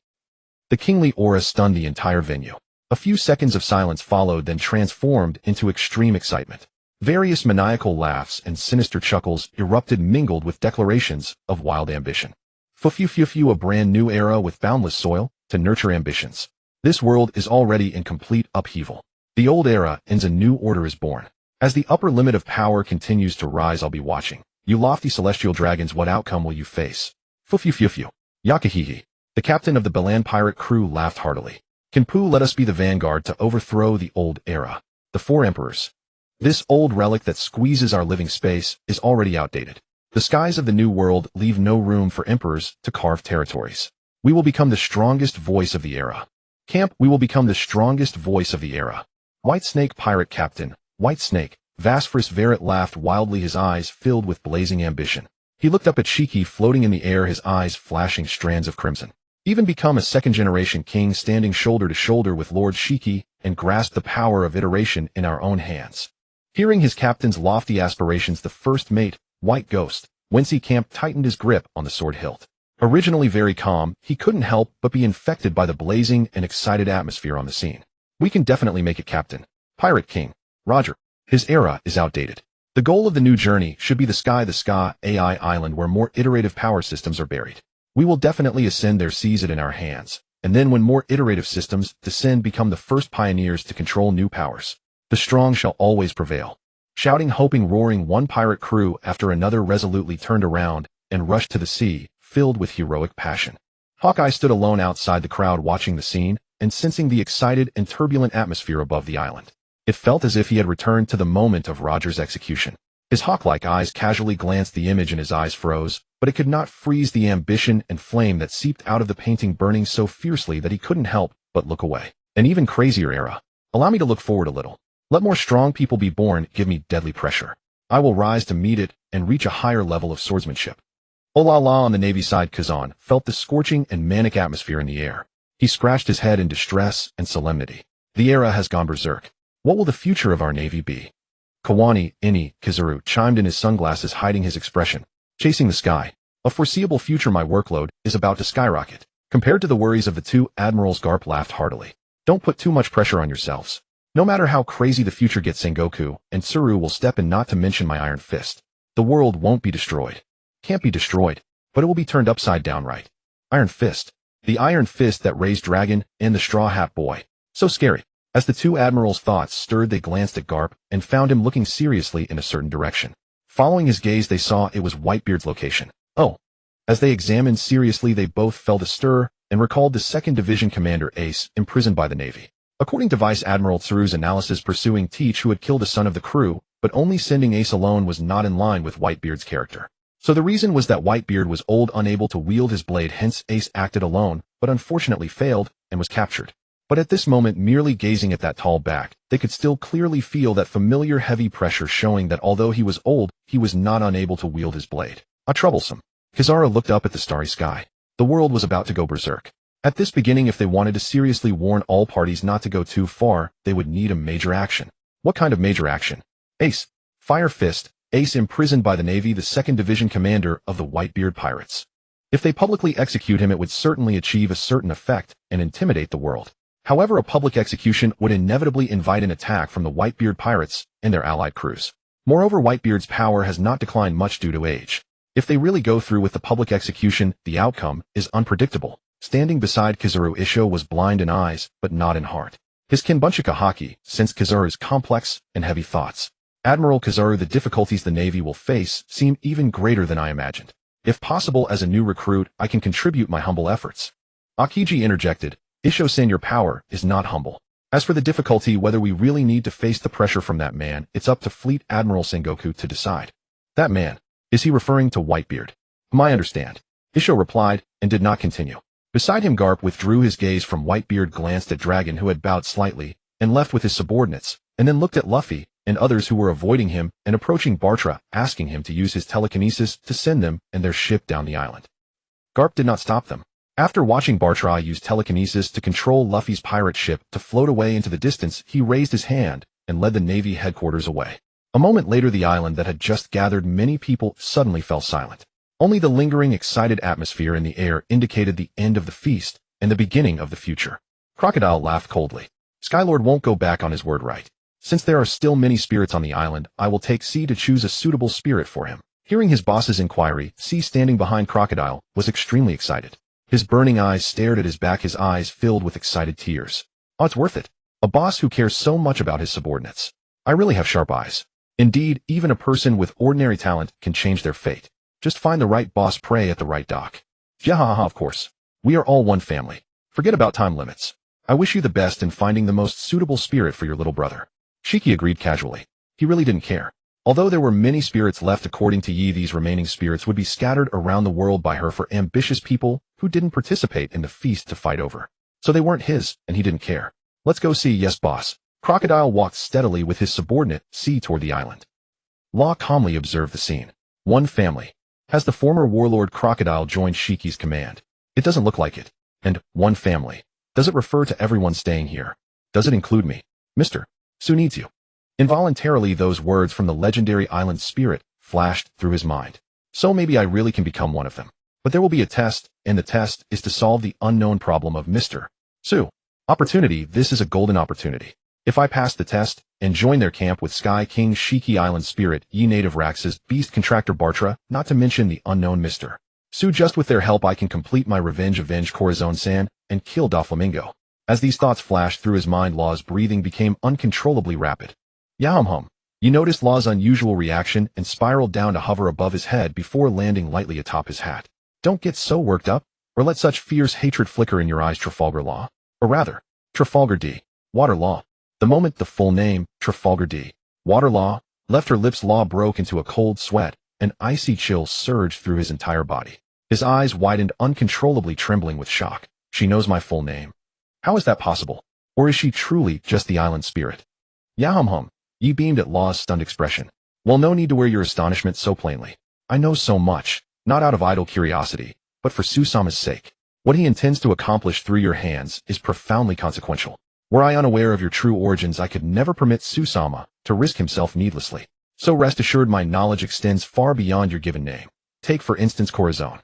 The kingly aura stunned the entire venue. A few seconds of silence followed, then transformed into extreme excitement. Various maniacal laughs and sinister chuckles erupted, mingled with declarations of wild ambition. A brand new era with boundless soil to nurture ambitions. This world is already in complete upheaval. The old era ends, a new order is born. As the upper limit of power continues to rise, I'll be watching. You lofty celestial dragons, what outcome will you face? Yakahihi. The captain of the Balan pirate crew laughed heartily. Kinpu, let us be the vanguard to overthrow the old era. The 4 emperors. This old relic that squeezes our living space is already outdated. The skies of the new world leave no room for emperors to carve territories. We will become the strongest voice of the era. Camp, we will become the strongest voice of the era. White Snake pirate captain, White Snake, Vasphorus Verret laughed wildly, his eyes filled with blazing ambition. He looked up at Shiki floating in the air, his eyes flashing strands of crimson. Even become a second-generation king, standing shoulder to shoulder with Lord Shiki, and grasp the power of iteration in our own hands. Hearing his captain's lofty aspirations, the first mate, White Ghost, Wency Camp, tightened his grip on the sword hilt. Originally very calm, he couldn't help but be infected by the blazing and excited atmosphere on the scene. We can definitely make it, Captain. Pirate King. Roger. His era is outdated. The goal of the new journey should be the Ska AI island, where more iterative power systems are buried. We will definitely ascend there, seize it in our hands, and then when more iterative systems descend, become the first pioneers to control new powers. The strong shall always prevail. Shouting, hoping, roaring, one pirate crew after another resolutely turned around and rushed to the sea, filled with heroic passion. Hawkeye stood alone outside the crowd, watching the scene and sensing the excited and turbulent atmosphere above the island. It felt as if he had returned to the moment of Roger's execution. His hawk-like eyes casually glanced the image and his eyes froze, but it could not freeze the ambition and flame that seeped out of the painting, burning so fiercely that he couldn't help but look away. An even crazier era. Allow me to look forward a little. Let more strong people be born, give me deadly pressure. I will rise to meet it and reach a higher level of swordsmanship. Oh la la on the Navy side. Kazan felt the scorching and manic atmosphere in the air. He scratched his head in distress and solemnity. The era has gone berserk. What will the future of our Navy be? Kawani, Inni, Kizaru chimed in, his sunglasses hiding his expression. Chasing the sky. A foreseeable future. My workload is about to skyrocket. Compared to the worries of the two admirals, Garp laughed heartily. Don't put too much pressure on yourselves. No matter how crazy the future gets, Sengoku and Tsuru will step in, not to mention my Iron Fist. The world won't be destroyed. Can't be destroyed, but it will be turned upside down, right? Iron Fist. The Iron Fist that raised Dragon and the Straw Hat Boy. So scary. As the two admirals' thoughts stirred, they glanced at Garp and found him looking seriously in a certain direction. Following his gaze, they saw it was Whitebeard's location. Oh. As they examined seriously, they both felt a stir and recalled the 2nd Division Commander Ace, imprisoned by the Navy. According to Vice Admiral Tsuru's analysis, pursuing Teach, who had killed a son of the crew, but only sending Ace alone, was not in line with Whitebeard's character. So the reason was that Whitebeard was old, unable to wield his blade, hence Ace acted alone, but unfortunately failed and was captured. But at this moment, merely gazing at that tall back, they could still clearly feel that familiar heavy pressure, showing that although he was old, he was not unable to wield his blade. Troublesome. Kizaru looked up at the starry sky. The world was about to go berserk. At this beginning, if they wanted to seriously warn all parties not to go too far, they would need a major action. What kind of major action? Ace. Fire Fist. Ace, imprisoned by the Navy, the 2nd Division Commander of the Whitebeard Pirates. If they publicly execute him, it would certainly achieve a certain effect and intimidate the world. However, a public execution would inevitably invite an attack from the Whitebeard Pirates and their allied crews. Moreover, Whitebeard's power has not declined much due to age. If they really go through with the public execution, the outcome is unpredictable. Standing beside Kizaru, Isho was blind in eyes, but not in heart. His Kinbunchika Haki sensed Kizaru's complex and heavy thoughts. Admiral Kizaru, the difficulties the Navy will face seem even greater than I imagined. If possible, as a new recruit, I can contribute my humble efforts. Akiji interjected. Isho-san, your power is not humble. As for the difficulty, whether we really need to face the pressure from that man, it's up to Fleet Admiral Sengoku to decide. That man? Is he referring to Whitebeard? I understand. Isho replied, and did not continue. Beside him, Garp withdrew his gaze from Whitebeard, glanced at Dragon, who had bowed slightly, and left with his subordinates, and then looked at Luffy and others who were avoiding him and approaching Bartra, asking him to use his telekinesis to send them and their ship down the island. Garp did not stop them. After watching Bartra use telekinesis to control Luffy's pirate ship to float away into the distance, he raised his hand and led the Navy headquarters away. A moment later, the island that had just gathered many people suddenly fell silent. Only the lingering, excited atmosphere in the air indicated the end of the feast and the beginning of the future. Crocodile laughed coldly. Skylord won't go back on his word, right? Since there are still many spirits on the island, I will take C to choose a suitable spirit for him. Hearing his boss's inquiry, C, standing behind Crocodile, was extremely excited. His burning eyes stared at his back, his eyes filled with excited tears. Oh, it's worth it. A boss who cares so much about his subordinates. I really have sharp eyes. Indeed, even a person with ordinary talent can change their fate. Just find the right boss, pray at the right dock. Yahaha, of course. We are all one family. Forget about time limits. I wish you the best in finding the most suitable spirit for your little brother. Shiki agreed casually. He really didn't care. Although there were many spirits left, according to Yi, these remaining spirits would be scattered around the world by her for ambitious people who didn't participate in the feast to fight over. So they weren't his, and he didn't care. Let's go see. Yes, boss. Crocodile walked steadily with his subordinate, C, toward the island. Law calmly observed the scene. One family. Has the former warlord Crocodile joined Shiki's command? It doesn't look like it. And one family. Does it refer to everyone staying here? Does it include me? Mr. Sue needs you. Involuntarily, those words from the legendary island spirit flashed through his mind. So maybe I really can become one of them. But there will be a test, and the test is to solve the unknown problem of Mr. Sue. Opportunity. This is a golden opportunity. If I pass the test and join their camp with Sky King Shiki Island Spirit, Yi Native Rax's Beast Contractor Bartra, not to mention the unknown Mr. Sue, just with their help I can complete my revenge, avenge Corazon-san, and kill Doflamingo. As these thoughts flashed through his mind, Law's breathing became uncontrollably rapid. Yahum. You noticed Law's unusual reaction and spiraled down to hover above his head before landing lightly atop his hat. Don't get so worked up, or let such fierce hatred flicker in your eyes, Trafalgar Law. Or rather, Trafalgar D. Water Law. The moment the full name, Trafalgar D. Water Law, left her lips, Law broke into a cold sweat, an icy chill surged through his entire body. His eyes widened, uncontrollably trembling with shock. She knows my full name. How is that possible? Or is she truly just the island spirit? Yahum. Yi beamed at Law's stunned expression. Well, no need to wear your astonishment so plainly. I know so much. not out of idle curiosity, but for Susama's sake. What he intends to accomplish through your hands is profoundly consequential. Were I unaware of your true origins, I could never permit Susama to risk himself needlessly. So rest assured my knowledge extends far beyond your given name. Take for instance Corazon.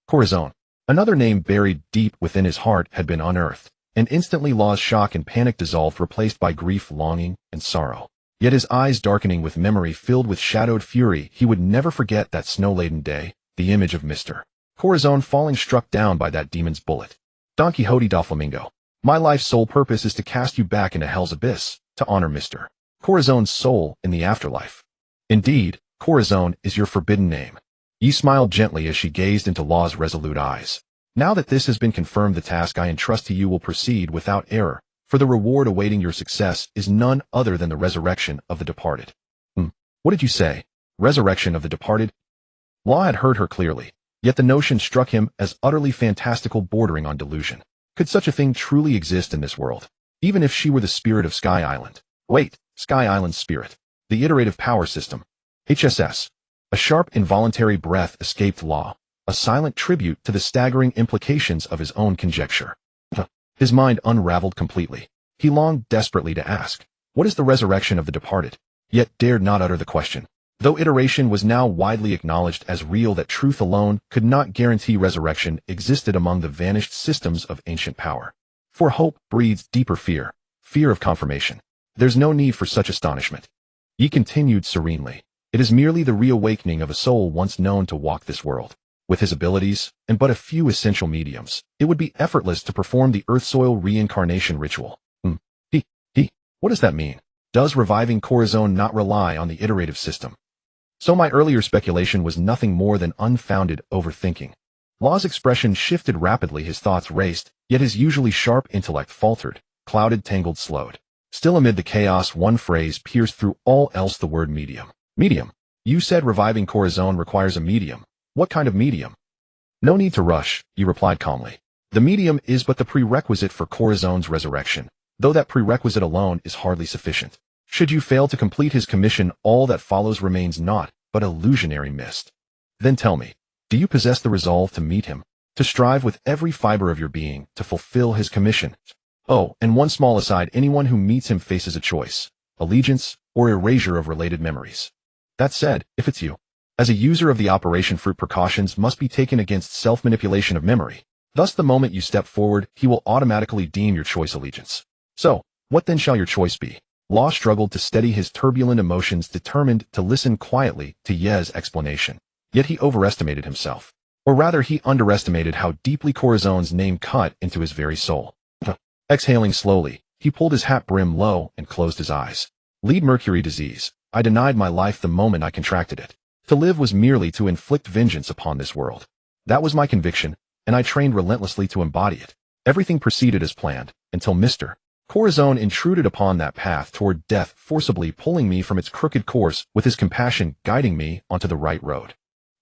Corazon, another name buried deep within his heart, had been unearthed, and instantly Law's shock and panic dissolved, replaced by grief, longing, and sorrow. Yet his eyes darkening with memory filled with shadowed fury, he would never forget that snow-laden day, the image of Mr. Corazon falling struck down by that demon's bullet. Don Quixote da Flamingo, my life's sole purpose is to cast you back into hell's abyss, to honor Mr. Corazon's soul in the afterlife. Indeed, Corazon is your forbidden name. Ye smiled gently as she gazed into Law's resolute eyes. Now that this has been confirmed, the task I entrust to you will proceed without error, for the reward awaiting your success is none other than the resurrection of the departed. What did you say? Resurrection of the departed? Law had heard her clearly, yet the notion struck him as utterly fantastical, bordering on delusion. Could such a thing truly exist in this world? Even if she were the spirit of Sky Island. Wait, Sky Island's spirit. The iterative power system. HSS. A sharp, involuntary breath escaped Law, a silent tribute to the staggering implications of his own conjecture. His mind unraveled completely. He longed desperately to ask, what is the resurrection of the departed? Yet dared not utter the question. Though iteration was now widely acknowledged as real, that truth alone could not guarantee resurrection existed among the vanished systems of ancient power. For hope breeds deeper fear, fear of confirmation. There's no need for such astonishment. He continued serenely. It is merely the reawakening of a soul once known to walk this world. With his abilities, and but a few essential mediums, it would be effortless to perform the earth-soil reincarnation ritual. What does that mean? Does reviving Corazon not rely on the iterative system? So my earlier speculation was nothing more than unfounded overthinking. Law's expression shifted rapidly, his thoughts raced, yet his usually sharp intellect faltered, clouded, tangled, slowed. Still amid the chaos, one phrase pierced through all else, the word medium. Medium. You said reviving Corazon requires a medium. What kind of medium? No need to rush, you replied calmly. The medium is but the prerequisite for Corazon's resurrection, though that prerequisite alone is hardly sufficient. Should you fail to complete his commission, all that follows remains naught but illusionary mist. Then tell me, do you possess the resolve to meet him, to strive with every fiber of your being to fulfill his commission? Oh, and one small aside, anyone who meets him faces a choice, allegiance or erasure of related memories. That said, if it's you, as a user of the Operation Fruit, precautions must be taken against self-manipulation of memory. Thus the moment you step forward, he will automatically deem your choice allegiance. So, what then shall your choice be? Law struggled to steady his turbulent emotions, determined to listen quietly to Ye's explanation. Yet he overestimated himself. Or rather, he underestimated how deeply Corazon's name cut into his very soul. Exhaling slowly, he pulled his hat brim low and closed his eyes. Lead mercury disease. I denied my life the moment I contracted it. To live was merely to inflict vengeance upon this world. That was my conviction, and I trained relentlessly to embody it. Everything proceeded as planned, until Mr. Corazon intruded upon that path toward death, forcibly pulling me from its crooked course, with his compassion guiding me onto the right road.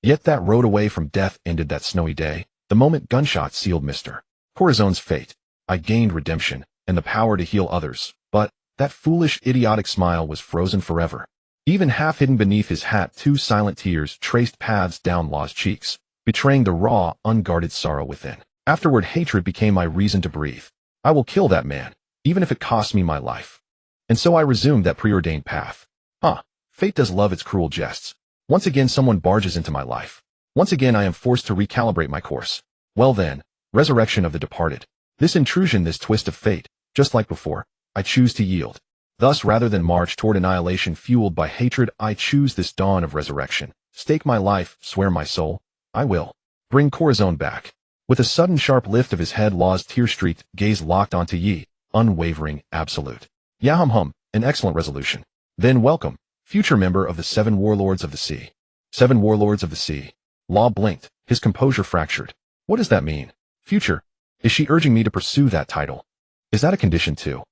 Yet that road away from death ended that snowy day, the moment gunshots sealed Mr. Corazon's fate. I gained redemption, and the power to heal others, but that foolish, idiotic smile was frozen forever. Even half hidden beneath his hat, 2 silent tears traced paths down Law's cheeks, betraying the raw, unguarded sorrow within. Afterward, hatred became my reason to breathe. I will kill that man, even if it costs me my life. And so I resumed that preordained path. Fate does love its cruel jests. Once again someone barges into my life. Once again I am forced to recalibrate my course. Well then, resurrection of the departed. This intrusion, this twist of fate, just like before, I choose to yield. Thus, rather than march toward annihilation fueled by hatred, I choose this dawn of resurrection. Stake my life, swear my soul, I will. Bring Corazon back. With a sudden sharp lift of his head, Law's tear-streaked gaze locked onto Yi, unwavering, absolute. Yahum, an excellent resolution. Then welcome, future member of the 7 Warlords of the Sea. 7 Warlords of the Sea. Law blinked, his composure fractured. What does that mean? Future? Is she urging me to pursue that title? Is that a condition too?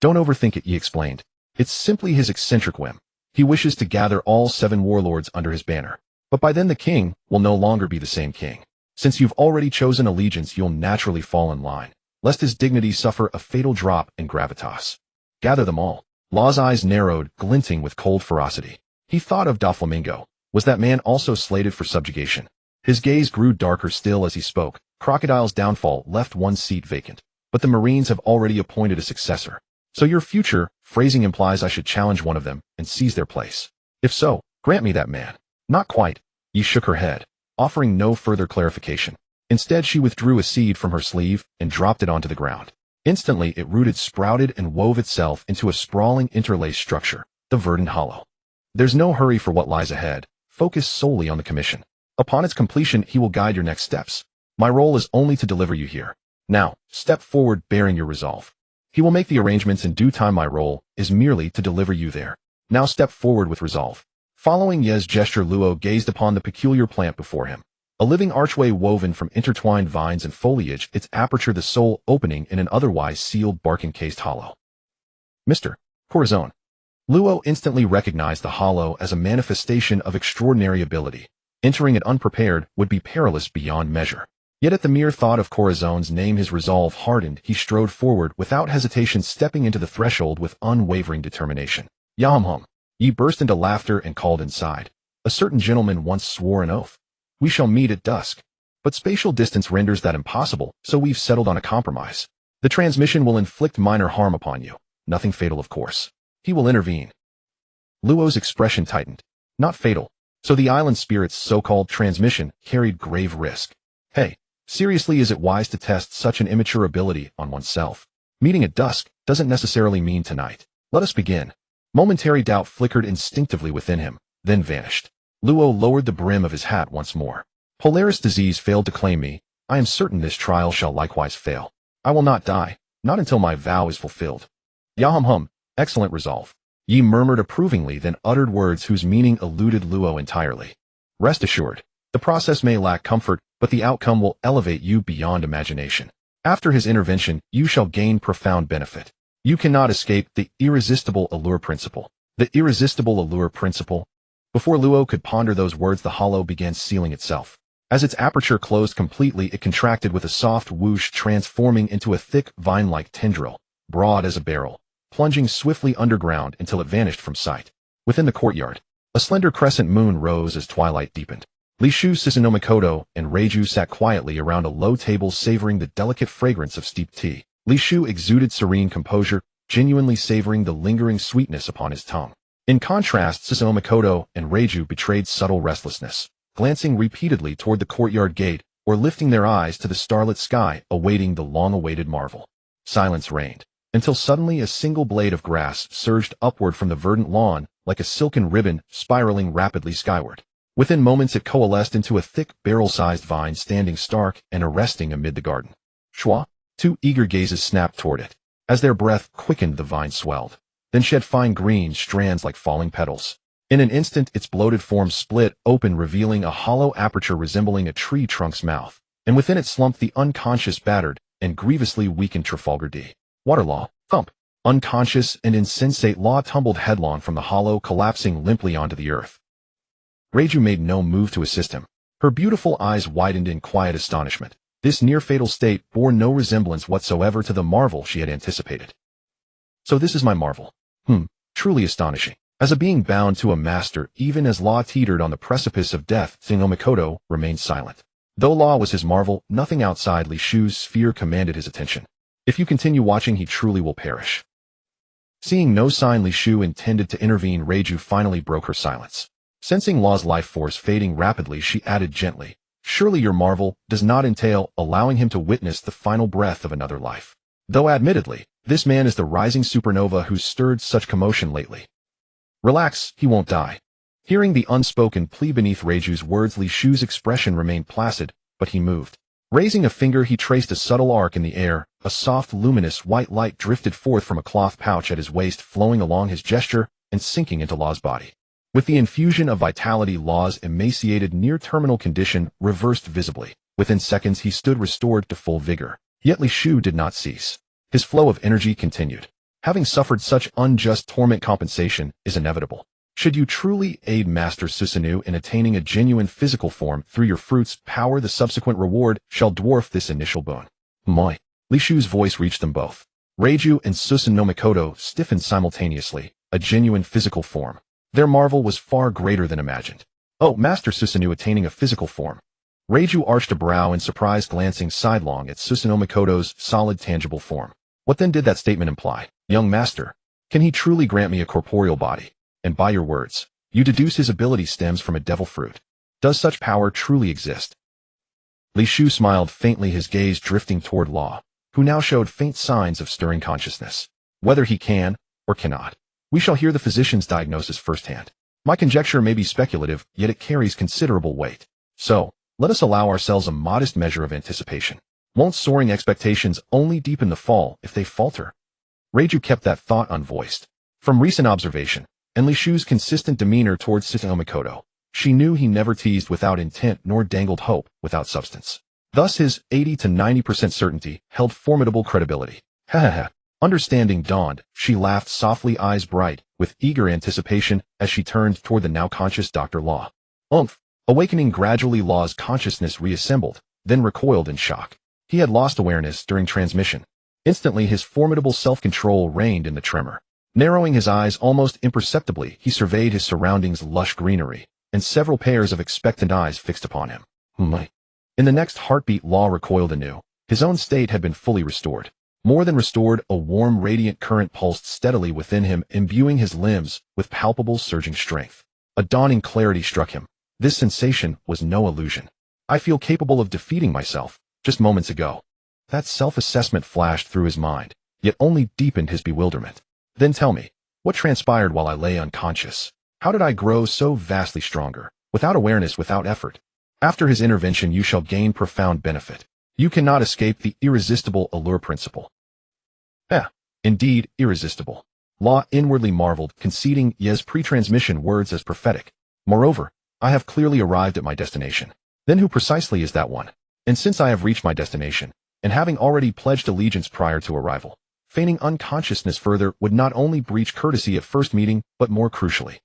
Don't overthink it, Yi explained. It's simply his eccentric whim. He wishes to gather all 7 warlords under his banner. But by then the king will no longer be the same king. Since you've already chosen allegiance, you'll naturally fall in line, lest his dignity suffer a fatal drop in gravitas. Gather them all. Law's eyes narrowed, glinting with cold ferocity. He thought of Doflamingo. Was that man also slated for subjugation? His gaze grew darker still as he spoke. Crocodile's downfall left one seat vacant, but the Marines have already appointed a successor. So your future phrasing implies I should challenge one of them and seize their place. If so, grant me that man. Not quite. Yi shook her head, offering no further clarification. Instead, she withdrew a seed from her sleeve and dropped it onto the ground. Instantly, it rooted, sprouted, and wove itself into a sprawling interlaced structure, the verdant hollow. There's no hurry for what lies ahead. Focus solely on the commission. Upon its completion, he will guide your next steps. My role is only to deliver you here. Now, step forward bearing your resolve. He will make the arrangements in due time. My role is merely to deliver you there. Now step forward with resolve. Following Ye's gesture, Luo gazed upon the peculiar plant before him. A living archway woven from intertwined vines and foliage, its aperture the sole opening in an otherwise sealed bark-encased hollow. Mr. Corazon. Luo instantly recognized the hollow as a manifestation of extraordinary ability. Entering it unprepared would be perilous beyond measure. Yet at the mere thought of Corazon's name, his resolve hardened. He strode forward without hesitation, stepping into the threshold with unwavering determination. Yahum-hum. Yi burst into laughter and called inside. A certain gentleman once swore an oath. We shall meet at dusk. But spatial distance renders that impossible, so we've settled on a compromise. The transmission will inflict minor harm upon you. Nothing fatal, of course. He will intervene. Luo's expression tightened. Not fatal. So the island spirit's so-called transmission carried grave risk. Hey, seriously, is it wise to test such an immature ability on oneself? Meeting at dusk doesn't necessarily mean tonight. Let us begin. Momentary doubt flickered instinctively within him, then vanished. Luo lowered the brim of his hat once more. Polaris disease failed to claim me. I am certain this trial shall likewise fail. I will not die, not until my vow is fulfilled. Yahum-hum, excellent resolve. Yi murmured approvingly, then uttered words whose meaning eluded Luo entirely. Rest assured, the process may lack comfort, but the outcome will elevate you beyond imagination. After his intervention, you shall gain profound benefit. You cannot escape the irresistible allure principle. The irresistible allure principle. Before Luo could ponder those words, the hollow began sealing itself. As its aperture closed completely, it contracted with a soft whoosh, transforming into a thick, vine-like tendril, broad as a barrel, plunging swiftly underground until it vanished from sight. Within the courtyard, a slender crescent moon rose as twilight deepened. Li Shu, Susanoo and Reiju sat quietly around a low table, savoring the delicate fragrance of steeped tea. Li Shu exuded serene composure, genuinely savoring the lingering sweetness upon his tongue. In contrast, Susanoo and Reiju betrayed subtle restlessness, glancing repeatedly toward the courtyard gate or lifting their eyes to the starlit sky, awaiting the long-awaited marvel. Silence reigned, until suddenly a single blade of grass surged upward from the verdant lawn like a silken ribbon, spiraling rapidly skyward. Within moments it coalesced into a thick, barrel-sized vine standing stark and arresting amid the garden. Shua! Two eager gazes snapped toward it. As their breath quickened, the vine swelled, then shed fine green strands like falling petals. In an instant, its bloated form split open, revealing a hollow aperture resembling a tree trunk's mouth, and within it slumped the unconscious, battered, and grievously weakened Trafalgar D. Waterlaw. Thump! Unconscious and insensate, Law tumbled headlong from the hollow, collapsing limply onto the earth. Reiju made no move to assist him. Her beautiful eyes widened in quiet astonishment. This near-fatal state bore no resemblance whatsoever to the marvel she had anticipated. So this is my marvel. Truly astonishing. As a being bound to a master, even as Law teetered on the precipice of death, Susanoo remained silent. Though Law was his marvel, nothing outside Li Shu's sphere commanded his attention. If you continue watching, he truly will perish. Seeing no sign Li Shu intended to intervene, Reiju finally broke her silence. Sensing Law's life force fading rapidly, she added gently, surely your marvel does not entail allowing him to witness the final breath of another life. Though admittedly, this man is the rising supernova who's stirred such commotion lately. Relax, he won't die. Hearing the unspoken plea beneath Reiju's words, Li Shu's expression remained placid, but he moved. Raising a finger, he traced a subtle arc in the air. A soft, luminous white light drifted forth from a cloth pouch at his waist, flowing along his gesture and sinking into Law's body. With the infusion of vitality, Law's emaciated near-terminal condition reversed visibly. Within seconds, he stood restored to full vigor. Yet Li Shu did not cease. His flow of energy continued. Having suffered such unjust torment, compensation is inevitable. Should you truly aid Master Susanoo in attaining a genuine physical form through your fruit's power, the subsequent reward shall dwarf this initial boon. Moi! Li Shu's voice reached them both. Reiju and Susanoo stiffened simultaneously. A genuine physical form. Their marvel was far greater than imagined. Oh, Master Susanoo attaining a physical form. Reiju arched a brow in surprise, glancing sidelong at Susanoo Mikoto's solid, tangible form. What then did that statement imply? Young master, can he truly grant me a corporeal body? And by your words, you deduce his ability stems from a devil fruit. Does such power truly exist? Li Shu smiled faintly, his gaze drifting toward Law, who now showed faint signs of stirring consciousness. Whether he can or cannot, we shall hear the physician's diagnosis firsthand. My conjecture may be speculative, yet it carries considerable weight. So, let us allow ourselves a modest measure of anticipation. Won't soaring expectations only deepen the fall if they falter? Reiju kept that thought unvoiced. From recent observation, and Li Shu's consistent demeanor towards Susanoo Mikoto, she knew he never teased without intent nor dangled hope without substance. Thus his 80 to 90% certainty held formidable credibility. Ha ha ha. Understanding dawned, she laughed softly, eyes bright, with eager anticipation as she turned toward the now conscious Dr. Law. Umph. Awakening gradually, Law's consciousness reassembled, then recoiled in shock. He had lost awareness during transmission. Instantly his formidable self-control reigned in the tremor. Narrowing his eyes almost imperceptibly, he surveyed his surroundings' lush greenery, and several pairs of expectant eyes fixed upon him. In the next heartbeat, Law recoiled anew. His own state had been fully restored. More than restored, a warm, radiant current pulsed steadily within him, imbuing his limbs with palpable, surging strength. A dawning clarity struck him. This sensation was no illusion. I feel capable of defeating myself, just moments ago. That self-assessment flashed through his mind, yet only deepened his bewilderment. Then tell me, what transpired while I lay unconscious? How did I grow so vastly stronger, without awareness, without effort? After his intervention you shall gain profound benefit. You cannot escape the irresistible allure principle. Indeed, irresistible. Law inwardly marveled, conceding Ye's pre-transmission words as prophetic. Moreover, I have clearly arrived at my destination. Then who precisely is that one? And since I have reached my destination, and having already pledged allegiance prior to arrival, feigning unconsciousness further would not only breach courtesy at first meeting, but more crucially.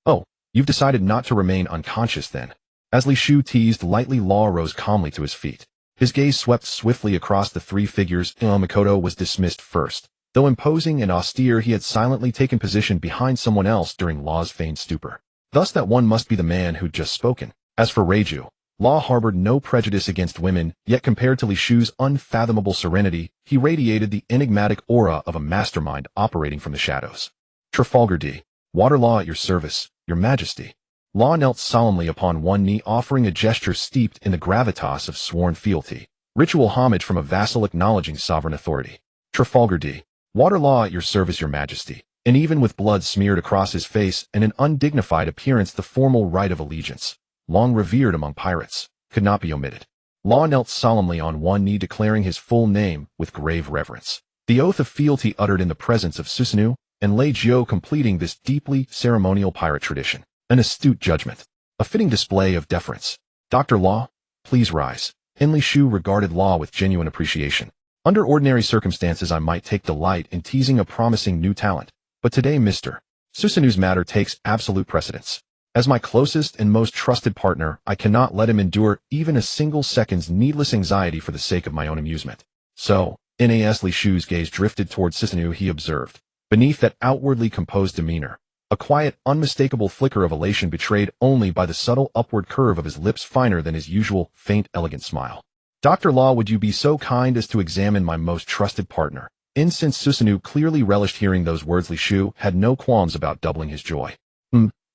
Oh, you've decided not to remain unconscious then. As Li Shu teased lightly, Law rose calmly to his feet. His gaze swept swiftly across the three figures. Mikoto was dismissed first. Though imposing and austere, he had silently taken position behind someone else during Law's feigned stupor. Thus that one must be the man who'd just spoken. As for Reiju, Law harbored no prejudice against women, yet compared to Li Shu's unfathomable serenity, he radiated the enigmatic aura of a mastermind operating from the shadows. Trafalgar D. Waterlaw at your service, your majesty. Law knelt solemnly upon one knee, offering a gesture steeped in the gravitas of sworn fealty, ritual homage from a vassal acknowledging sovereign authority. Trafalgar D. Waterlaw at your service, your majesty. And even with blood smeared across his face and an undignified appearance, the formal rite of allegiance, long revered among pirates, could not be omitted. Law knelt solemnly on one knee, declaring his full name with grave reverence. The oath of fealty uttered in the presence of Susanoo and Lei Jiu, completing this deeply ceremonial pirate tradition. An astute judgment. A fitting display of deference. Dr. Law, please rise. Li Shu regarded Law with genuine appreciation. Under ordinary circumstances I might take delight in teasing a promising new talent, but today Mr. Susanoo's matter takes absolute precedence. As my closest and most trusted partner, I cannot let him endure even a single second's needless anxiety for the sake of my own amusement. So, Nas Li Shu's gaze drifted towards Susanoo. He observed, beneath that outwardly composed demeanor, a quiet, unmistakable flicker of elation betrayed only by the subtle upward curve of his lips, finer than his usual, faint, elegant smile. Dr. Law, would you be so kind as to examine my most trusted partner? Since Susanoo clearly relished hearing those words, Li Shu had no qualms about doubling his joy.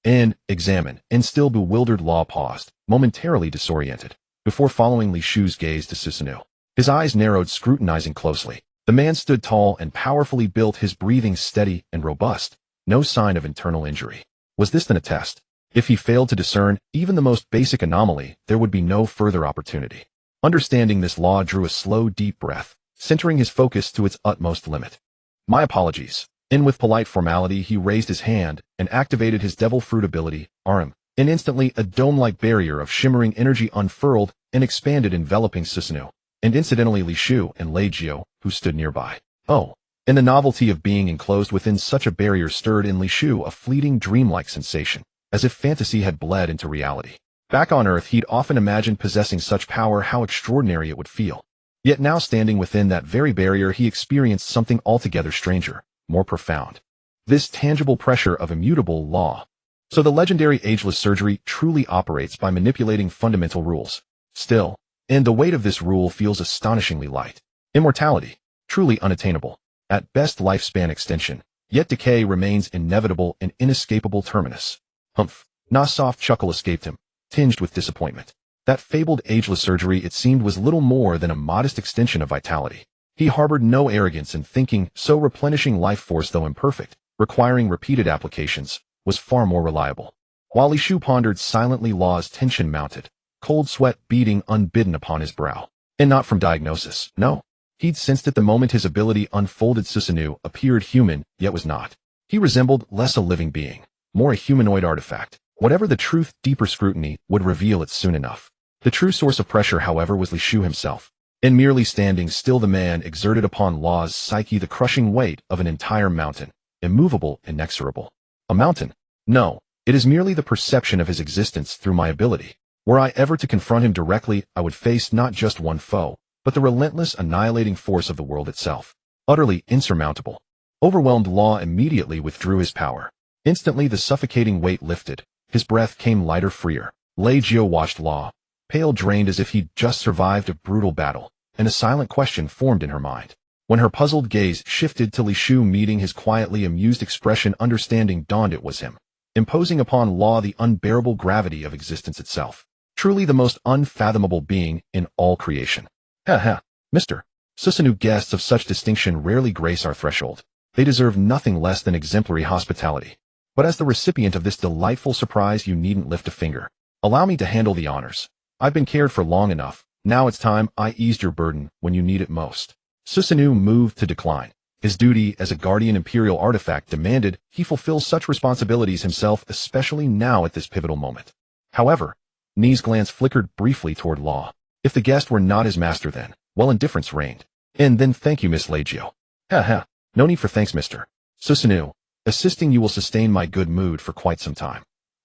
And examine, and still bewildered, Law paused, momentarily disoriented, before following Li Shu's gaze to Susanoo. His eyes narrowed, scrutinizing closely. The man stood tall and powerfully built, his breathing steady and robust. No sign of internal injury. Was this then a test? If he failed to discern even the most basic anomaly, there would be no further opportunity. Understanding this, Law drew a slow, deep breath, centering his focus to its utmost limit. My apologies. And with polite formality, he raised his hand and activated his devil fruit ability, Arum. And instantly a dome-like barrier of shimmering energy unfurled and expanded, enveloping Susanoo, and incidentally Li Shu and Lei Jiu, who stood nearby. Oh. And the novelty of being enclosed within such a barrier stirred in Li Shu a fleeting, dreamlike sensation, as if fantasy had bled into reality. Back on Earth, he'd often imagined possessing such power, how extraordinary it would feel. Yet now, standing within that very barrier, he experienced something altogether stranger, more profound. This tangible pressure of immutable law. So the legendary ageless surgery truly operates by manipulating fundamental rules. Still, and the weight of this rule feels astonishingly light. Immortality, truly unattainable. At best lifespan extension, yet decay remains inevitable and inescapable terminus. Humph. Na's soft chuckle escaped him, tinged with disappointment. That fabled ageless surgery, it seemed, was little more than a modest extension of vitality. He harbored no arrogance in thinking so replenishing life force, though imperfect, requiring repeated applications, was far more reliable. While Li Shu pondered silently, Law's tension mounted, cold sweat beading unbidden upon his brow. And not from diagnosis, no. He'd sensed it the moment his ability unfolded. Susanoo appeared human, yet was not. He resembled less a living being, more a humanoid artifact. Whatever the truth, deeper scrutiny would reveal it soon enough. The true source of pressure, however, was Li Shu himself. In merely standing still, the man exerted upon Law's psyche the crushing weight of an entire mountain, immovable, inexorable. A mountain? No, it is merely the perception of his existence through my ability. Were I ever to confront him directly, I would face not just one foe, but the relentless, annihilating force of the world itself. Utterly insurmountable. Overwhelmed, Law immediately withdrew his power. Instantly the suffocating weight lifted. His breath came lighter, freer. Lei Jio watched Law, pale, drained, as if he'd just survived a brutal battle, and a silent question formed in her mind. When her puzzled gaze shifted to Li Shu, meeting his quietly amused expression, understanding dawned. It was him, imposing upon Law the unbearable gravity of existence itself. Truly the most unfathomable being in all creation. Ha ha, Mr. Susanoo, guests of such distinction rarely grace our threshold. They deserve nothing less than exemplary hospitality. But as the recipient of this delightful surprise, you needn't lift a finger. Allow me to handle the honors. I've been cared for long enough. Now it's time I eased your burden when you need it most. Susanoo moved to decline. His duty as a guardian imperial artifact demanded he fulfill such responsibilities himself, especially now at this pivotal moment. However, Ni's glance flickered briefly toward Law. If the guest were not his master, then, well, indifference reigned. And then thank you, Miss Lei Jio. Ha ha, no need for thanks, Mr. Susanoo. Assisting you will sustain my good mood for quite some time.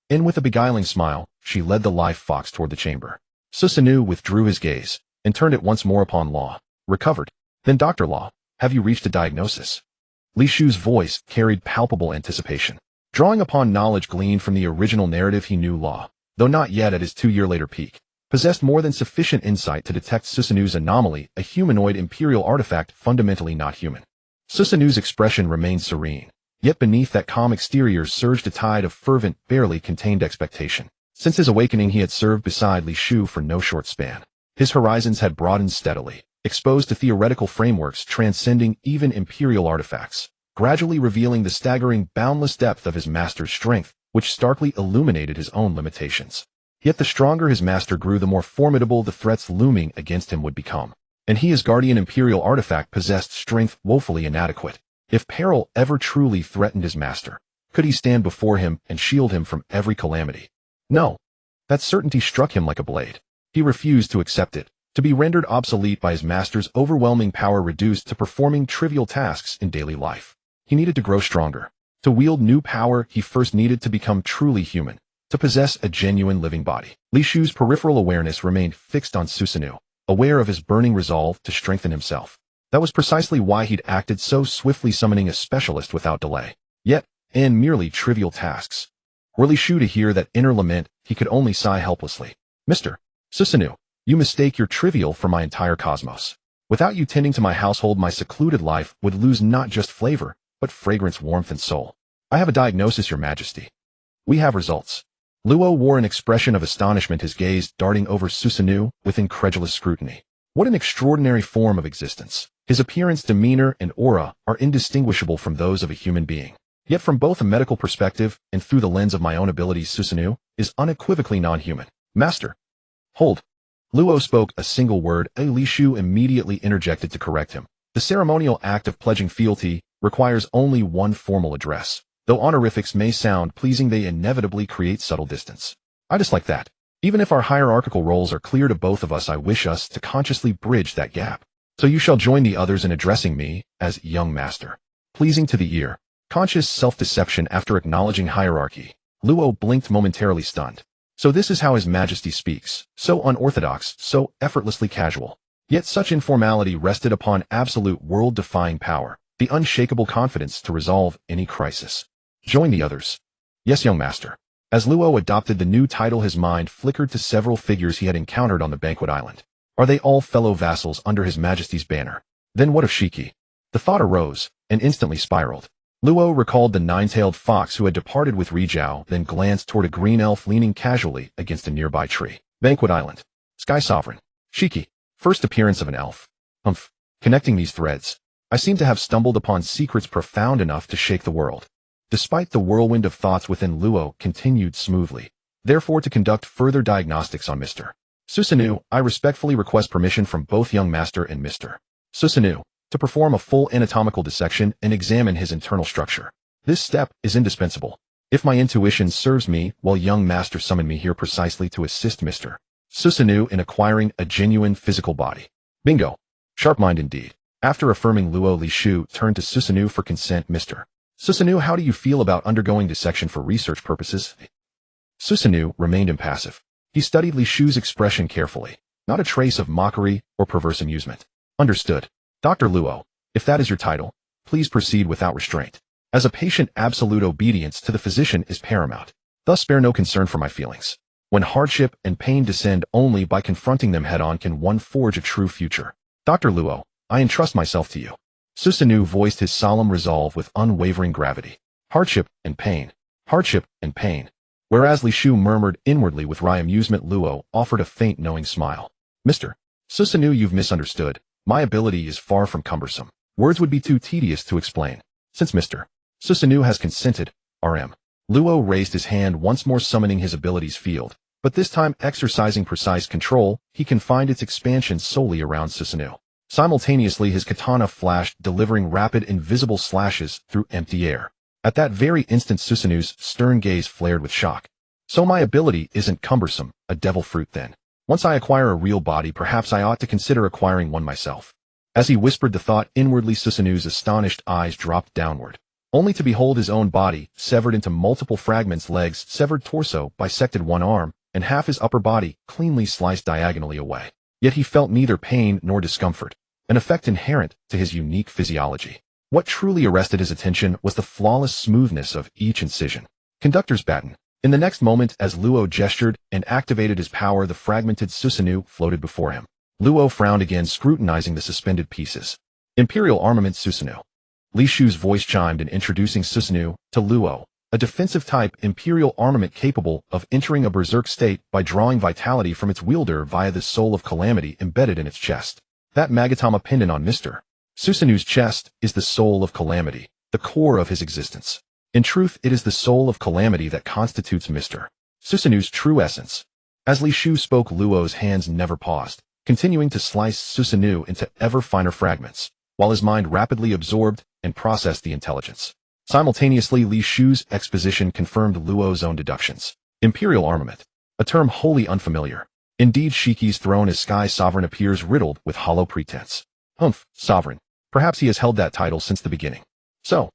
And with a beguiling smile, she led the live fox toward the chamber. Susanoo withdrew his gaze, and turned it once more upon Law. Recovered. Then, Dr. Law, have you reached a diagnosis? Li Shu's voice carried palpable anticipation. Drawing upon knowledge gleaned from the original narrative, he knew Law, though not yet at his 2-year-later peak, possessed more than sufficient insight to detect Susanoo's anomaly, a humanoid imperial artifact fundamentally not human. Susanoo's expression remained serene, yet beneath that calm exterior surged a tide of fervent, barely contained expectation. Since his awakening, he had served beside Li Shu for no short span. His horizons had broadened steadily, exposed to theoretical frameworks transcending even imperial artifacts, gradually revealing the staggering, boundless depth of his master's strength, which starkly illuminated his own limitations. Yet the stronger his master grew, the more formidable the threats looming against him would become. And he, as guardian imperial artifact, possessed strength woefully inadequate. If peril ever truly threatened his master, could he stand before him and shield him from every calamity? No. That certainty struck him like a blade. He refused to accept it, to be rendered obsolete by his master's overwhelming power, reduced to performing trivial tasks in daily life. He needed to grow stronger. To wield new power, he first needed to become truly human, to possess a genuine living body. Li Shu's peripheral awareness remained fixed on Susanoo, aware of his burning resolve to strengthen himself. That was precisely why he'd acted so swiftly, summoning a specialist without delay. Yet, in merely trivial tasks. Were Li Shu to hear that inner lament, he could only sigh helplessly. Mr. Susanoo, you mistake your trivial for my entire cosmos. Without you tending to my household, my secluded life would lose not just flavor, but fragrance, warmth, and soul. I have a diagnosis, Your Majesty. We have results. Luo wore an expression of astonishment, his gaze darting over Susanoo with incredulous scrutiny. What an extraordinary form of existence. His appearance, demeanor, and aura are indistinguishable from those of a human being. Yet from both a medical perspective and through the lens of my own abilities, Susanoo is unequivocally non-human. Master. Hold. Luo spoke a single word, and Li Shu immediately interjected to correct him. The ceremonial act of pledging fealty requires only one formal address. Though honorifics may sound pleasing, they inevitably create subtle distance. I dislike that. Even if our hierarchical roles are clear to both of us, I wish us to consciously bridge that gap. So you shall join the others in addressing me as young master. Pleasing to the ear. Conscious self-deception after acknowledging hierarchy. Luo blinked, momentarily stunned. So this is how His Majesty speaks, so unorthodox, so effortlessly casual. Yet such informality rested upon absolute world-defying power, the unshakable confidence to resolve any crisis. Join the others. Yes, young master. As Luo adopted the new title, his mind flickered to several figures he had encountered on the banquet island. Are they all fellow vassals under his majesty's banner? Then what of Shiki? The thought arose, and instantly spiraled. Luo recalled the nine-tailed fox who had departed with Rijiao, then glanced toward a green elf leaning casually against a nearby tree. Banquet Island. Sky Sovereign. Shiki. First appearance of an elf. Humph. Connecting these threads, I seem to have stumbled upon secrets profound enough to shake the world. Despite the whirlwind of thoughts within, Luo continued smoothly. Therefore, to conduct further diagnostics on Mr. Susanoo, I respectfully request permission from both young master and Mr. Susanoo to perform a full anatomical dissection and examine his internal structure. This step is indispensable. If my intuition serves me, while young master summoned me here precisely to assist Mr. Susanoo in acquiring a genuine physical body. Bingo. Sharp mind indeed. After affirming, Luo Lishu turned to Susanoo for consent. Mr. Susanoo, how do you feel about undergoing dissection for research purposes? Susanoo remained impassive. He studied Lishu's expression carefully. Not a trace of mockery or perverse amusement. Understood. Dr. Luo, if that is your title, please proceed without restraint. As a patient, absolute obedience to the physician is paramount. Thus spare no concern for my feelings. When hardship and pain descend, only by confronting them head-on can one forge a true future. Dr. Luo, I entrust myself to you. Susanoo voiced his solemn resolve with unwavering gravity. Hardship and pain. Hardship and pain. Whereas Lishu murmured inwardly with wry amusement, Luo offered a faint knowing smile. Mr. Susanoo, you've misunderstood. My ability is far from cumbersome. Words would be too tedious to explain. Since Mr. Susanoo has consented, RM. Luo raised his hand once more, summoning his abilities field, but this time exercising precise control, he confined its expansion solely around Susanoo. Simultaneously, his katana flashed, delivering rapid, invisible slashes through empty air. At that very instant, Susanoo's stern gaze flared with shock. So my ability isn't cumbersome, a devil fruit then. Once I acquire a real body, perhaps I ought to consider acquiring one myself. As he whispered the thought, inwardly Susanoo's astonished eyes dropped downward, only to behold his own body, severed into multiple fragments, legs, severed torso, bisected one arm, and half his upper body, cleanly sliced diagonally away. Yet he felt neither pain nor discomfort, an effect inherent to his unique physiology. What truly arrested his attention was the flawless smoothness of each incision. Conductor's baton. In the next moment, as Luo gestured and activated his power, the fragmented Susanoo floated before him. Luo frowned again, scrutinizing the suspended pieces. Imperial Armament Susanoo. Lishu's voice chimed in, introducing Susanoo to Luo, a defensive type Imperial armament capable of entering a berserk state by drawing vitality from its wielder via the soul of calamity embedded in its chest. That Magatama pendant on Mr. Susanoo's chest is the soul of calamity, the core of his existence. In truth, it is the soul of calamity that constitutes Mr. Susanoo's true essence. As Lishu spoke, Luo's hands never paused, continuing to slice Susanoo into ever finer fragments, while his mind rapidly absorbed and processed the intelligence. Simultaneously, Lishu's exposition confirmed Luo's own deductions. Imperial armament, a term wholly unfamiliar. Indeed, Shiki's throne as Sky Sovereign appears riddled with hollow pretense. Humph, Sovereign. Perhaps he has held that title since the beginning. So,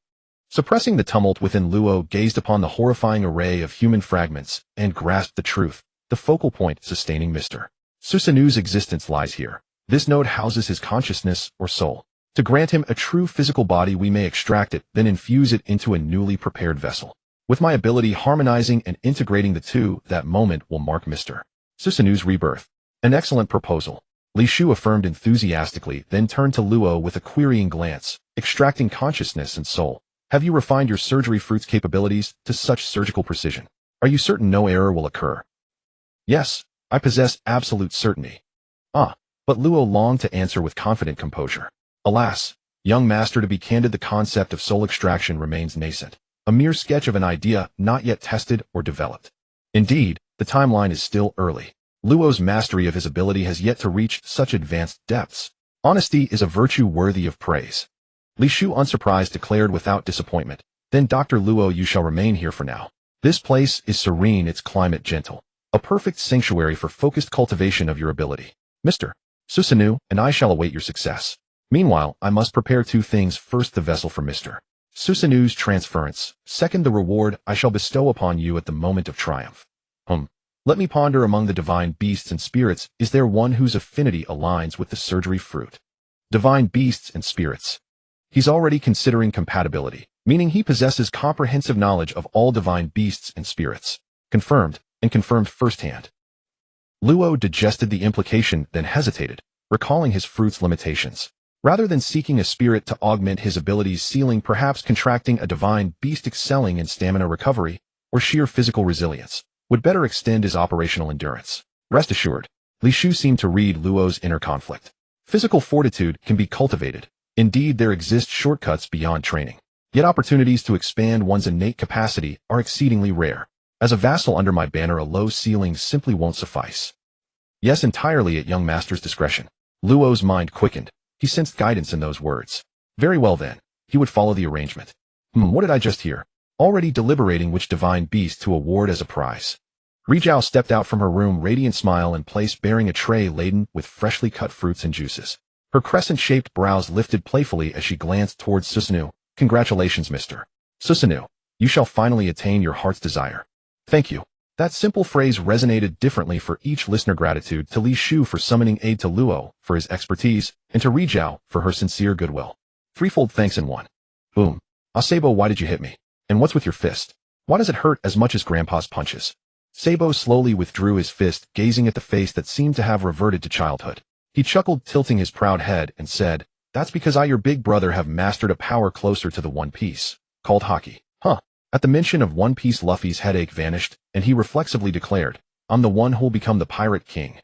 suppressing the tumult within, Luo gazed upon the horrifying array of human fragments and grasped the truth. The focal point sustaining Mr. Susanoo's existence lies here. This node houses his consciousness or soul. To grant him a true physical body, we may extract it, then infuse it into a newly prepared vessel. With my ability harmonizing and integrating the two, that moment will mark Mr. Susanoo's rebirth. An excellent proposal. Lishu affirmed enthusiastically, then turned to Luo with a querying glance. Extracting consciousness and soul. Have you refined your surgery fruit's capabilities to such surgical precision? Are you certain no error will occur? Yes, I possess absolute certainty. But Luo longed to answer with confident composure. Alas, young master, to be candid, the concept of soul extraction remains nascent. A mere sketch of an idea not yet tested or developed. Indeed, the timeline is still early. Luo's mastery of his ability has yet to reach such advanced depths. Honesty is a virtue worthy of praise. Lishu, unsurprised, declared without disappointment. Then, Dr. Luo, you shall remain here for now. This place is serene, its climate gentle. A perfect sanctuary for focused cultivation of your ability. Mr. Susanoo and I shall await your success. Meanwhile, I must prepare two things. First, the vessel for Mr. Susanoo's transference. Second, the reward I shall bestow upon you at the moment of triumph. Let me ponder among the divine beasts and spirits. Is there one whose affinity aligns with the surgery fruit? Divine beasts and spirits. He's already considering compatibility, meaning he possesses comprehensive knowledge of all divine beasts and spirits. Confirmed, and confirmed firsthand. Luo digested the implication, then hesitated, recalling his fruit's limitations. Rather than seeking a spirit to augment his abilities, ceiling, perhaps contracting a divine beast excelling in stamina recovery, or sheer physical resilience, would better extend his operational endurance. Rest assured, Li Shu seemed to read Luo's inner conflict. Physical fortitude can be cultivated. Indeed, there exist shortcuts beyond training. Yet opportunities to expand one's innate capacity are exceedingly rare. As a vassal under my banner, a low ceiling simply won't suffice. Yes, entirely at young master's discretion. Luo's mind quickened. He sensed guidance in those words. Very well then, he would follow the arrangement. What did I just hear? Already deliberating which divine beast to award as a prize. Rizhao stepped out from her room, radiant smile in place, bearing a tray laden with freshly cut fruits and juices. Her crescent-shaped brows lifted playfully as she glanced towards Susanoo. Congratulations, Mr. Susanoo. You shall finally attain your heart's desire. Thank you. That simple phrase resonated differently for each listener. Gratitude to Li Shu for summoning aid, to Luo for his expertise, and to Rizhao for her sincere goodwill. Threefold thanks in one. Boom. Sabo, why did you hit me? And what's with your fist? Why does it hurt as much as Grandpa's punches? Sabo slowly withdrew his fist, gazing at the face that seemed to have reverted to childhood. He chuckled, tilting his proud head, and said, "That's because I, your big brother, have mastered a power closer to the One Piece, called Haki." Huh. At the mention of One Piece, Luffy's headache vanished, and he reflexively declared, "I'm the one who'll become the Pirate King."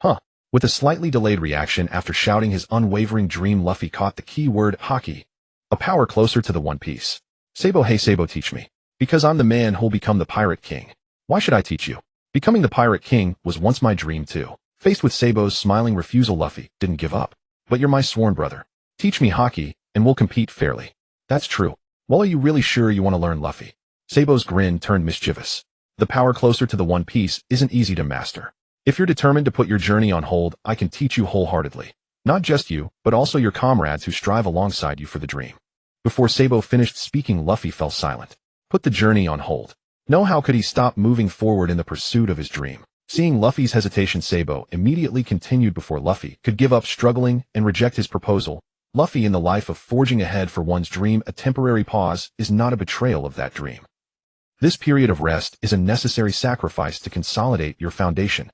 Huh. With a slightly delayed reaction after shouting his unwavering dream, Luffy caught the key word Haki. A power closer to the One Piece. Sabo, hey Sabo, teach me. Because I'm the man who'll become the Pirate King. Why should I teach you? Becoming the Pirate King was once my dream too. Faced with Sabo's smiling refusal, Luffy didn't give up. But you're my sworn brother. Teach me Haki, and we'll compete fairly. That's true. Well, are you really sure you want to learn, Luffy? Sabo's grin turned mischievous. The power closer to the One Piece isn't easy to master. If you're determined to put your journey on hold, I can teach you wholeheartedly. Not just you, but also your comrades who strive alongside you for the dream. Before Sabo finished speaking, Luffy fell silent. Put the journey on hold. No, how could he stop moving forward in the pursuit of his dream? Seeing Luffy's hesitation, Sabo immediately continued. Before Luffy could give up struggling and reject his proposal, Luffy, in the life of forging ahead for one's dream, a temporary pause is not a betrayal of that dream. This period of rest is a necessary sacrifice to consolidate your foundation.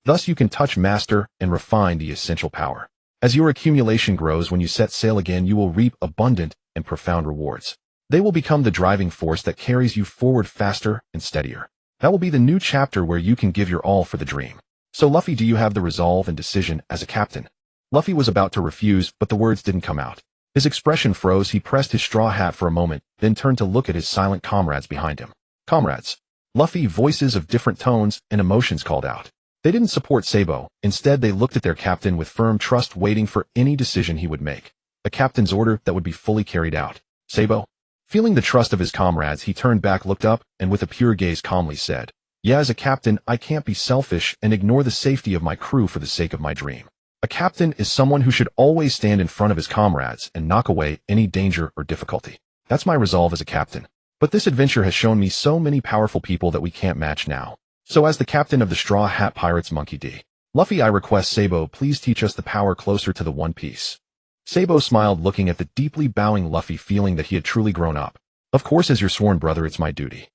Thus you can touch, master, and refine the essential power. As your accumulation grows, when you set sail again, you will reap abundant and profound rewards. They will become the driving force that carries you forward faster and steadier. That will be the new chapter where you can give your all for the dream. So Luffy, do you have the resolve and decision as a captain? Luffy was about to refuse, but the words didn't come out. His expression froze. He pressed his straw hat for a moment, then turned to look at his silent comrades behind him. Comrades. Luffy, voices of different tones and emotions called out. They didn't support Sabo. Instead, they looked at their captain with firm trust, waiting for any decision he would make. A captain's order that would be fully carried out. Sabo? Feeling the trust of his comrades, he turned back, looked up, and with a pure gaze calmly said, "Yeah, as a captain, I can't be selfish and ignore the safety of my crew for the sake of my dream. A captain is someone who should always stand in front of his comrades and knock away any danger or difficulty. That's my resolve as a captain. But this adventure has shown me so many powerful people that we can't match now. So as the captain of the Straw Hat Pirates, Monkey D. Luffy, I request Sabo please teach us the power closer to the One Piece." Sabo smiled, looking at the deeply bowing Luffy, feeling that he had truly grown up. "Of course, as your sworn brother, it's my duty."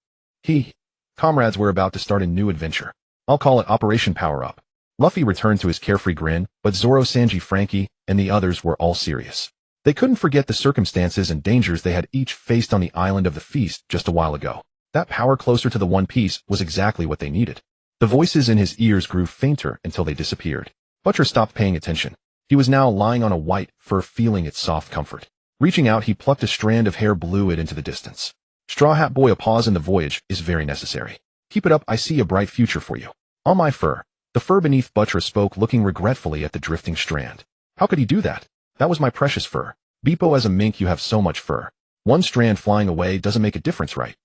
Comrades, we're about to start a new adventure. I'll call it Operation Power Up. Luffy returned to his carefree grin, but Zoro, Sanji, Frankie, and the others were all serious. They couldn't forget the circumstances and dangers they had each faced on the island of the feast just a while ago. That power closer to the One Piece was exactly what they needed. The voices in his ears grew fainter until they disappeared. Butcher stopped paying attention. He was now lying on a white fur, feeling its soft comfort. Reaching out, he plucked a strand of hair, blew it into the distance. "Straw Hat Boy, a pause in the voyage is very necessary. Keep it up, I see a bright future for you." "On my fur." The fur beneath Butcher spoke, looking regretfully at the drifting strand. "How could he do that? That was my precious fur. Beepo, as a mink, you have so much fur. One strand flying away doesn't make a difference, right?"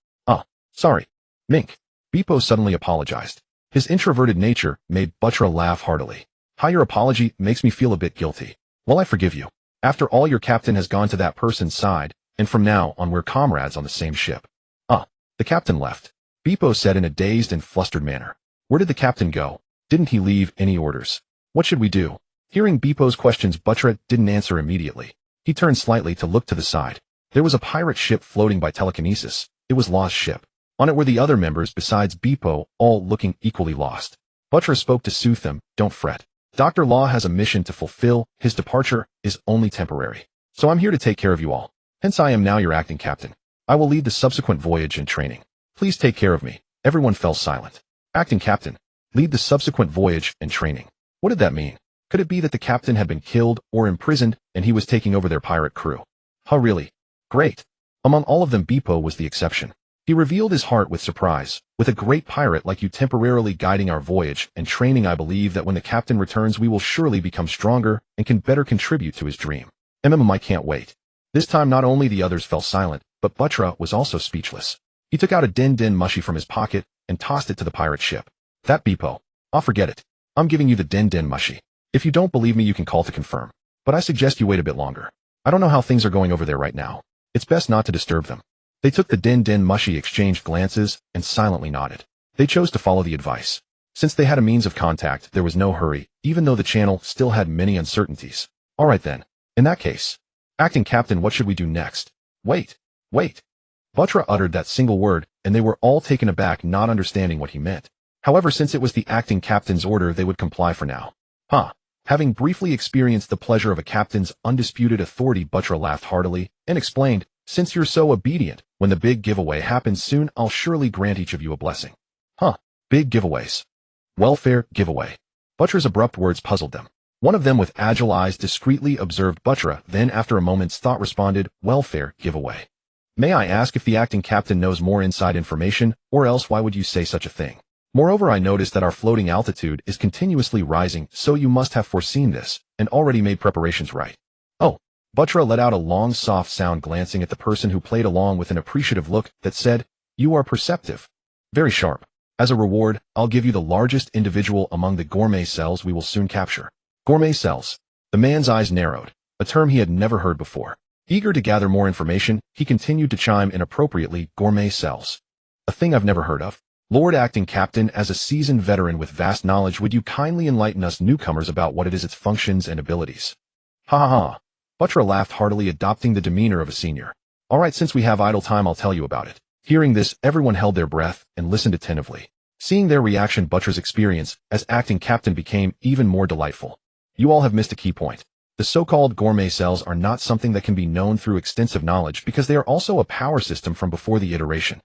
Sorry. Mink." Beepo suddenly apologized. His introverted nature made Butcher laugh heartily. "Your apology makes me feel a bit guilty. Well, I forgive you. After all, your captain has gone to that person's side, and from now on we're comrades on the same ship." The captain left," Beepo said in a dazed and flustered manner. "Where did the captain go? Didn't he leave any orders? What should we do?" Hearing Beepo's questions, Butcher didn't answer immediately. He turned slightly to look to the side. There was a pirate ship floating by telekinesis. It was Law's ship. On it were the other members besides Bipo, all looking equally lost. Buttra spoke to soothe them. Don't fret. Dr. Law has a mission to fulfill. His departure is only temporary. So I'm here to take care of you all. Hence I am now your acting captain. I will lead the subsequent voyage and training. Please take care of me. Everyone fell silent. Acting captain. Lead the subsequent voyage and training. What did that mean? Could it be that the captain had been killed or imprisoned and he was taking over their pirate crew? Huh, really? Great. Among all of them, Bipo was the exception. He revealed his heart with surprise. With a great pirate like you temporarily guiding our voyage and training, I believe that when the captain returns we will surely become stronger and can better contribute to his dream. I can't wait. This time not only the others fell silent, but Buttra was also speechless. He took out a din-din mushy from his pocket and tossed it to the pirate ship. That Bipo. I'll forget it. I'm giving you the din-din mushy. If you don't believe me you can call to confirm. But I suggest you wait a bit longer. I don't know how things are going over there right now. It's best not to disturb them. They took the din-din mushy, exchanged glances, and silently nodded. They chose to follow the advice. Since they had a means of contact, there was no hurry, even though the channel still had many uncertainties. All right then. In that case. Acting captain, what should we do next? Wait. Buttra uttered that single word, and they were all taken aback, not understanding what he meant. However, since it was the acting captain's order, they would comply for now. Having briefly experienced the pleasure of a captain's undisputed authority, Buttra laughed heartily and explained, since you're so obedient, when the big giveaway happens soon, I'll surely grant each of you a blessing. Big giveaways. Welfare giveaway. Buttra's abrupt words puzzled them. One of them with agile eyes discreetly observed Buttra, then after a moment's thought responded, welfare giveaway. May I ask if the acting captain knows more inside information, or else why would you say such a thing? Moreover, I noticed that our floating altitude is continuously rising, so you must have foreseen this, and already made preparations, right? Oh. Buttra let out a long soft sound, glancing at the person who played along with an appreciative look that said, you are perceptive. Very sharp. As a reward, I'll give you the largest individual among the gourmet cells we will soon capture. Gourmet cells. The man's eyes narrowed, a term he had never heard before. Eager to gather more information, he continued to chime in appropriately, gourmet cells. A thing I've never heard of. Lord Acting Captain, as a seasoned veteran with vast knowledge, would you kindly enlighten us newcomers about what it is, its functions and abilities? Ha. Buttra laughed heartily, adopting the demeanor of a senior. All right, since we have idle time, I'll tell you about it. Hearing this, everyone held their breath and listened attentively. Seeing their reaction, Buttra's experience as acting captain became even more delightful. You all have missed a key point. The so-called gourmet cells are not something that can be known through extensive knowledge because they are also a power system from before the iteration.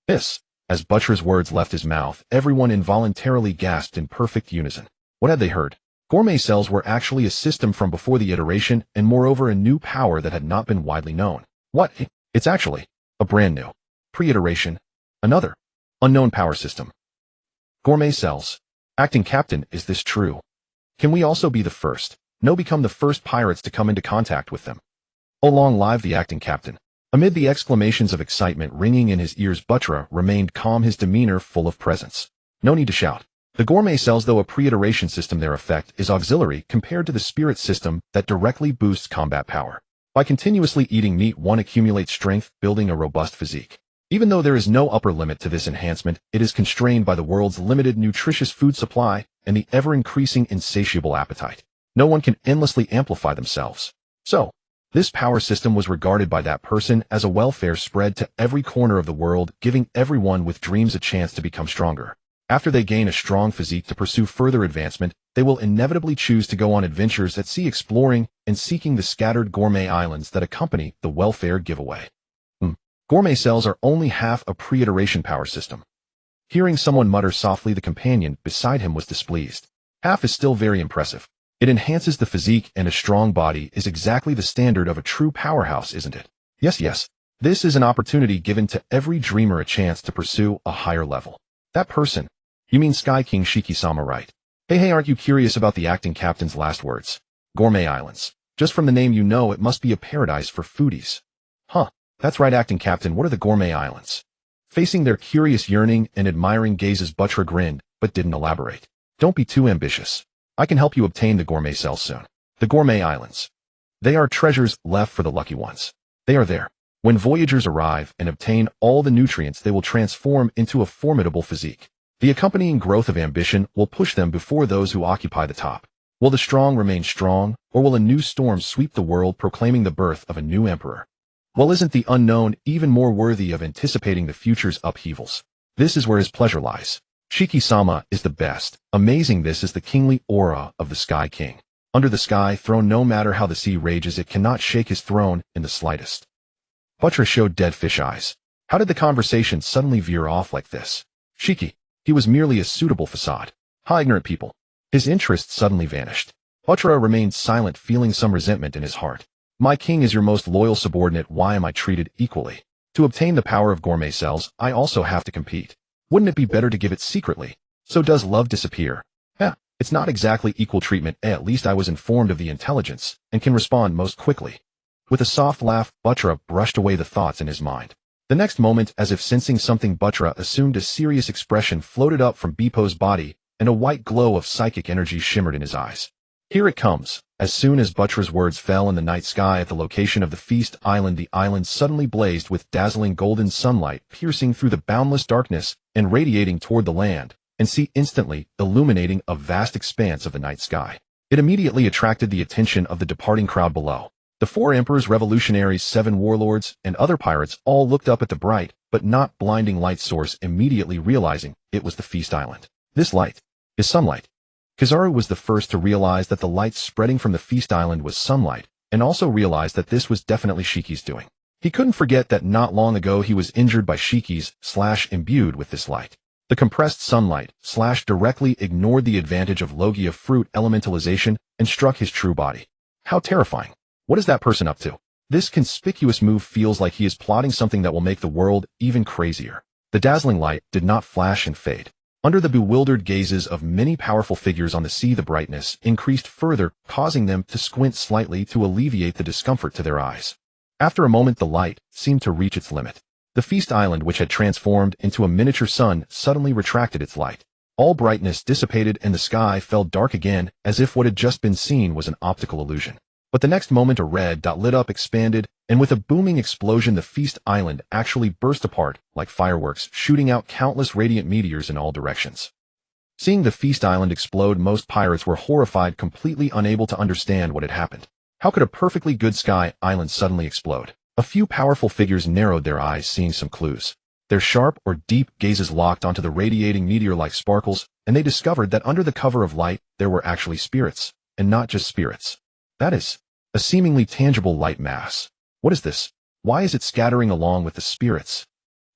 As Buttra's words left his mouth, everyone involuntarily gasped in perfect unison. What had they heard? Gourmet cells were actually a system from before the iteration, and moreover a new power that had not been widely known. What? It's actually a brand new pre-iteration, another unknown power system. Gourmet cells. Acting captain, is this true? Can we also be the first? Become the first pirates to come into contact with them? Oh, long live the acting captain. Amid the exclamations of excitement ringing in his ears, Buttra remained calm, his demeanor full of presence. No need to shout. The gourmet cells, though a pre-iteration system, their effect is auxiliary compared to the spirit system that directly boosts combat power. By continuously eating meat, one accumulates strength, building a robust physique. Even though there is no upper limit to this enhancement, it is constrained by the world's limited nutritious food supply and the ever-increasing insatiable appetite. No one can endlessly amplify themselves. So, this power system was regarded by that person as a welfare spread to every corner of the world, giving everyone with dreams a chance to become stronger. After they gain a strong physique to pursue further advancement, they will inevitably choose to go on adventures at sea, exploring and seeking the scattered gourmet islands that accompany the welfare giveaway. Gourmet cells are only half a pre-iteration power system. Hearing someone mutter softly, the companion beside him was displeased. Half is still very impressive. It enhances the physique, and a strong body is exactly the standard of a true powerhouse, isn't it? Yes. This is an opportunity given to every dreamer, a chance to pursue a higher level. That person. You mean Sky King Shiki-sama, right? Hey, aren't you curious about the acting captain's last words? Gourmet islands. Just from the name you know it must be a paradise for foodies. That's right, acting captain, what are the gourmet islands? Facing their curious, yearning, and admiring gazes, Buttra grinned, but didn't elaborate. Don't be too ambitious. I can help you obtain the gourmet cells soon. The gourmet islands. They are treasures left for the lucky ones. They are there. When voyagers arrive and obtain all the nutrients, they will transform into a formidable physique. The accompanying growth of ambition will push them before those who occupy the top. Will the strong remain strong, or will a new storm sweep the world, proclaiming the birth of a new emperor? Well, isn't the unknown even more worthy of anticipating the future's upheavals? This is where his pleasure lies. Shiki-sama is the best. Amazing, this is the kingly aura of the Sky King. Under the sky throne, no matter how the sea rages, it cannot shake his throne in the slightest. Buttra showed dead fish eyes. How did the conversation suddenly veer off like this? Shiki, he was merely a suitable facade. Ha, ignorant people. His interest suddenly vanished. Buttra remained silent, feeling some resentment in his heart. My king is your most loyal subordinate. Why am I treated equally? To obtain the power of gourmet cells, I also have to compete. Wouldn't it be better to give it secretly? So does love disappear? It's not exactly equal treatment. At least I was informed of the intelligence and can respond most quickly. With a soft laugh, Buttra brushed away the thoughts in his mind. The next moment, as if sensing something, Buttra assumed a serious expression, floated up from Bipo's body, and a white glow of psychic energy shimmered in his eyes. Here it comes. As soon as Buttra's words fell in the night sky at the location of the feast island, the island suddenly blazed with dazzling golden sunlight, piercing through the boundless darkness and radiating toward the land and sea, instantly illuminating a vast expanse of the night sky. It immediately attracted the attention of the departing crowd below. The 4 emperors, revolutionaries, 7 warlords, and other pirates all looked up at the bright but not blinding light source, immediately realizing it was the feast island. This light is sunlight. Kizaru was the first to realize that the light spreading from the feast island was sunlight, and also realized that this was definitely Shiki's doing. He couldn't forget that not long ago he was injured by Shiki's / imbued with this light. The compressed sunlight / directly ignored the advantage of Logia fruit elementalization and struck his true body. How terrifying. What is that person up to? This conspicuous move feels like he is plotting something that will make the world even crazier. The dazzling light did not flash and fade. Under the bewildered gazes of many powerful figures on the sea, the brightness increased further, causing them to squint slightly to alleviate the discomfort to their eyes. After a moment, the light seemed to reach its limit. The feast island, which had transformed into a miniature sun, suddenly retracted its light. All brightness dissipated and the sky fell dark again, as if what had just been seen was an optical illusion. But the next moment, a red dot lit up, expanded, and with a booming explosion, the feast island actually burst apart like fireworks, shooting out countless radiant meteors in all directions. Seeing the feast island explode, most pirates were horrified, completely unable to understand what had happened. How could a perfectly good sky island suddenly explode? A few powerful figures narrowed their eyes, seeing some clues. Their sharp or deep gazes locked onto the radiating meteor-like sparkles, and they discovered that under the cover of light, there were actually spirits, and not just spirits. That is, a seemingly tangible light mass. What is this? Why is it scattering along with the spirits?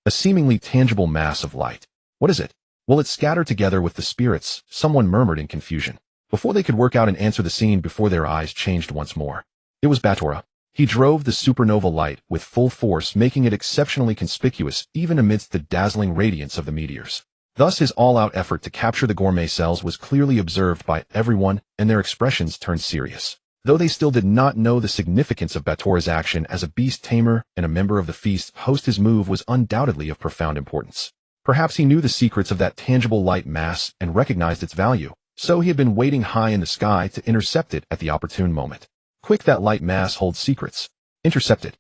A seemingly tangible mass of light. What is it? Will it scatter together with the spirits? Someone murmured in confusion. Before they could work out and answer, the scene before their eyes changed once more. It was Batora. He drove the supernova light with full force, making it exceptionally conspicuous even amidst the dazzling radiance of the meteors. Thus his all-out effort to capture the gourmet cells was clearly observed by everyone, and their expressions turned serious. Though they still did not know the significance of Batora's action as a beast tamer and a member of the feast host, his move was undoubtedly of profound importance. Perhaps he knew the secrets of that tangible light mass and recognized its value, so he had been waiting high in the sky to intercept it at the opportune moment. Quick, that light mass holds secrets. Intercept it.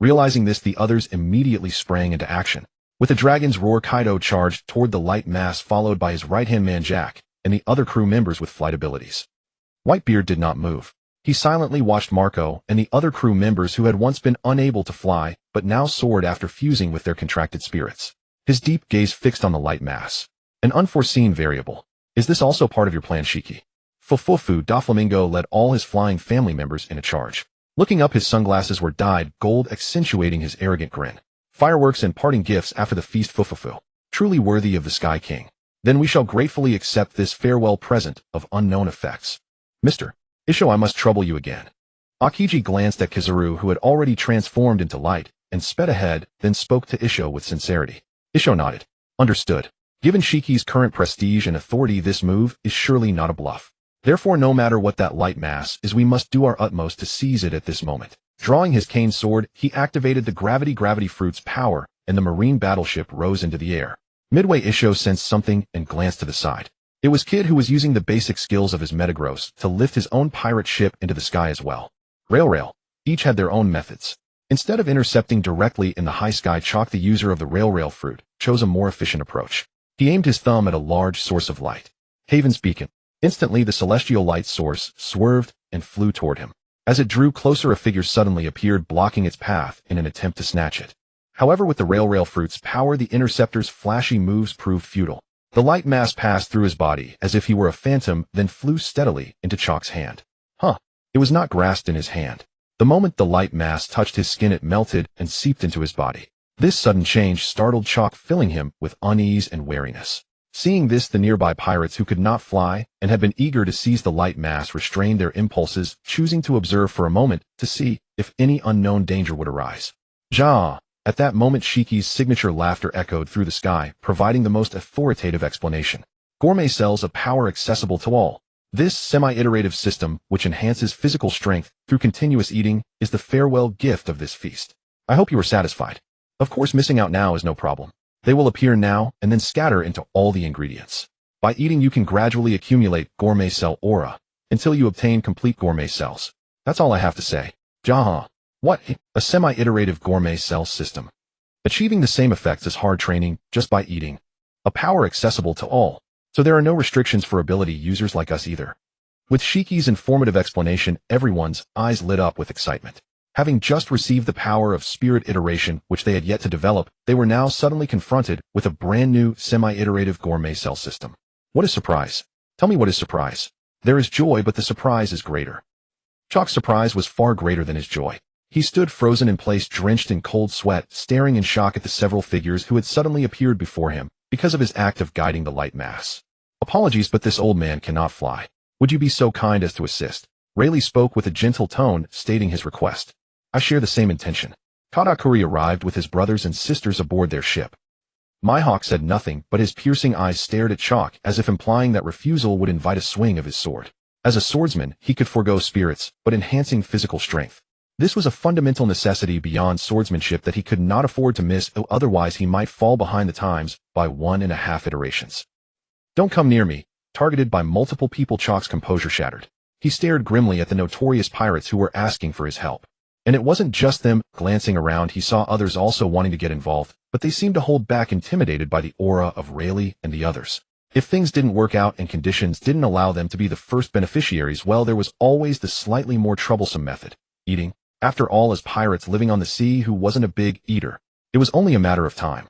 Realizing this, the others immediately sprang into action. With a dragon's roar, Kaido charged toward the light mass, followed by his right-hand man Jack and the other crew members with flight abilities. Whitebeard did not move. He silently watched Marco and the other crew members who had once been unable to fly, but now soared after fusing with their contracted spirits. His deep gaze fixed on the light mass. An unforeseen variable. Is this also part of your plan, Shiki? Fufufu Doflamingo led all his flying family members in a charge. Looking up, his sunglasses were dyed gold, accentuating his arrogant grin. Fireworks and parting gifts after the feast, Fufufu. Truly worthy of the Sky King. Then we shall gratefully accept this farewell present of unknown effects. Mr. Isho, I must trouble you again. Akiji glanced at Kizaru, who had already transformed into light, and sped ahead, then spoke to Isho with sincerity. Isho nodded. Understood. Given Shiki's current prestige and authority, this move is surely not a bluff. Therefore, no matter what that light mass is, we must do our utmost to seize it at this moment. Drawing his cane sword, he activated the gravity fruit's power, and the marine battleship rose into the air. Midway, Isho sensed something and glanced to the side. It was Kid, who was using the basic skills of his Metagross to lift his own pirate ship into the sky as well. Rail. Each had their own methods. Instead of intercepting directly in the high sky, Chalk, the user of the rail fruit, chose a more efficient approach. He aimed his thumb at a large source of light. Haven's beacon. Instantly, the celestial light source swerved and flew toward him. As it drew closer, a figure suddenly appeared, blocking its path in an attempt to snatch it. However, with the rail fruit's power, the interceptor's flashy moves proved futile. The light mass passed through his body as if he were a phantom, then flew steadily into Chalk's hand. It was not grasped in his hand. The moment the light mass touched his skin, it melted and seeped into his body. This sudden change startled Chalk, filling him with unease and wariness. Seeing this, the nearby pirates, who could not fly and had been eager to seize the light mass, restrained their impulses, choosing to observe for a moment to see if any unknown danger would arise. Ja! At that moment, Shiki's signature laughter echoed through the sky, providing the most authoritative explanation. Gourmet cells, a power accessible to all. This semi-iterative system, which enhances physical strength through continuous eating, is the farewell gift of this feast. I hope you are satisfied. Of course, missing out now is no problem. They will appear now and then scatter into all the ingredients. By eating, you can gradually accumulate gourmet cell aura until you obtain complete gourmet cells. That's all I have to say. Jaha. What? A semi-iterative gourmet cell system. Achieving the same effects as hard training just by eating. A power accessible to all. So there are no restrictions for ability users like us either. With Shiki's informative explanation, everyone's eyes lit up with excitement. Having just received the power of spirit iteration, which they had yet to develop, they were now suddenly confronted with a brand new semi-iterative gourmet cell system. What is surprise? Tell me, what is surprise? There is joy, but the surprise is greater. Chalk's surprise was far greater than his joy. He stood frozen in place, drenched in cold sweat, staring in shock at the several figures who had suddenly appeared before him because of his act of guiding the light mass. Apologies, but this old man cannot fly. Would you be so kind as to assist? Rayleigh spoke with a gentle tone, stating his request. I share the same intention. Katakuri arrived with his brothers and sisters aboard their ship. Mihawk said nothing, but his piercing eyes stared at Chalk as if implying that refusal would invite a swing of his sword. As a swordsman, he could forego spirits, but enhancing physical strength. This was a fundamental necessity beyond swordsmanship that he could not afford to miss, otherwise he might fall behind the times by 1.5 iterations. Don't come near me. Targeted by multiple people, Chalk's composure shattered. He stared grimly at the notorious pirates who were asking for his help. And it wasn't just them. Glancing around, he saw others also wanting to get involved, but they seemed to hold back, intimidated by the aura of Rayleigh and the others. If things didn't work out and conditions didn't allow them to be the first beneficiaries, well, there was always the slightly more troublesome method: eating. After all, as pirates living on the sea, who wasn't a big eater? It was only a matter of time.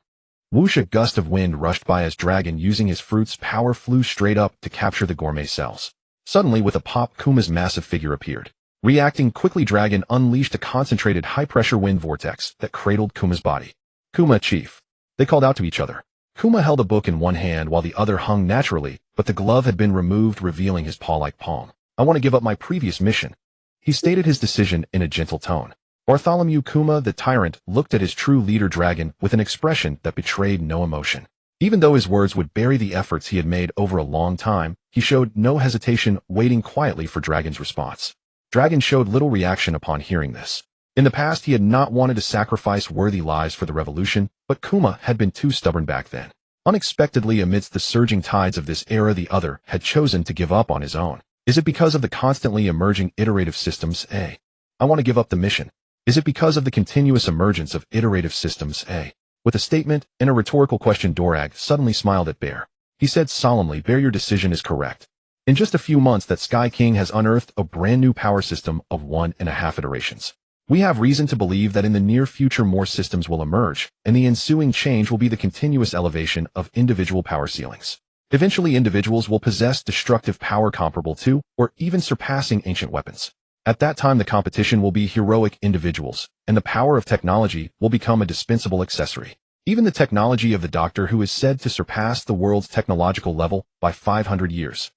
Whoosh! A gust of wind rushed by as Dragon, using his fruit's power, flew straight up to capture the gourmet cells. Suddenly, with a pop, Kuma's massive figure appeared. Reacting quickly, Dragon unleashed a concentrated high-pressure wind vortex that cradled Kuma's body. Kuma, chief. They called out to each other. Kuma held a book in one hand while the other hung naturally, but the glove had been removed, revealing his paw-like palm. I want to give up my previous mission. He stated his decision in a gentle tone. Bartholomew Kuma, the tyrant, looked at his true leader Dragon with an expression that betrayed no emotion. Even though his words would bury the efforts he had made over a long time, he showed no hesitation, waiting quietly for Dragon's response. Dragon showed little reaction upon hearing this. In the past, he had not wanted to sacrifice worthy lives for the revolution, but Kuma had been too stubborn back then. Unexpectedly, amidst the surging tides of this era, the other had chosen to give up on his own. Is it because of the constantly emerging iterative systems? I want to give up the mission. Is it because of the continuous emergence of iterative systems? With a statement and a rhetorical question, Dorag suddenly smiled at Bear. He said solemnly, Bear, your decision is correct. In just a few months, that Sky King has unearthed a brand new power system of 1.5 iterations. We have reason to believe that in the near future more systems will emerge, and the ensuing change will be the continuous elevation of individual power ceilings. Eventually, individuals will possess destructive power comparable to, or even surpassing, ancient weapons. At that time, the competition will be heroic individuals, and the power of technology will become a dispensable accessory. Even the technology of the Doctor, who is said to surpass the world's technological level by 500 years.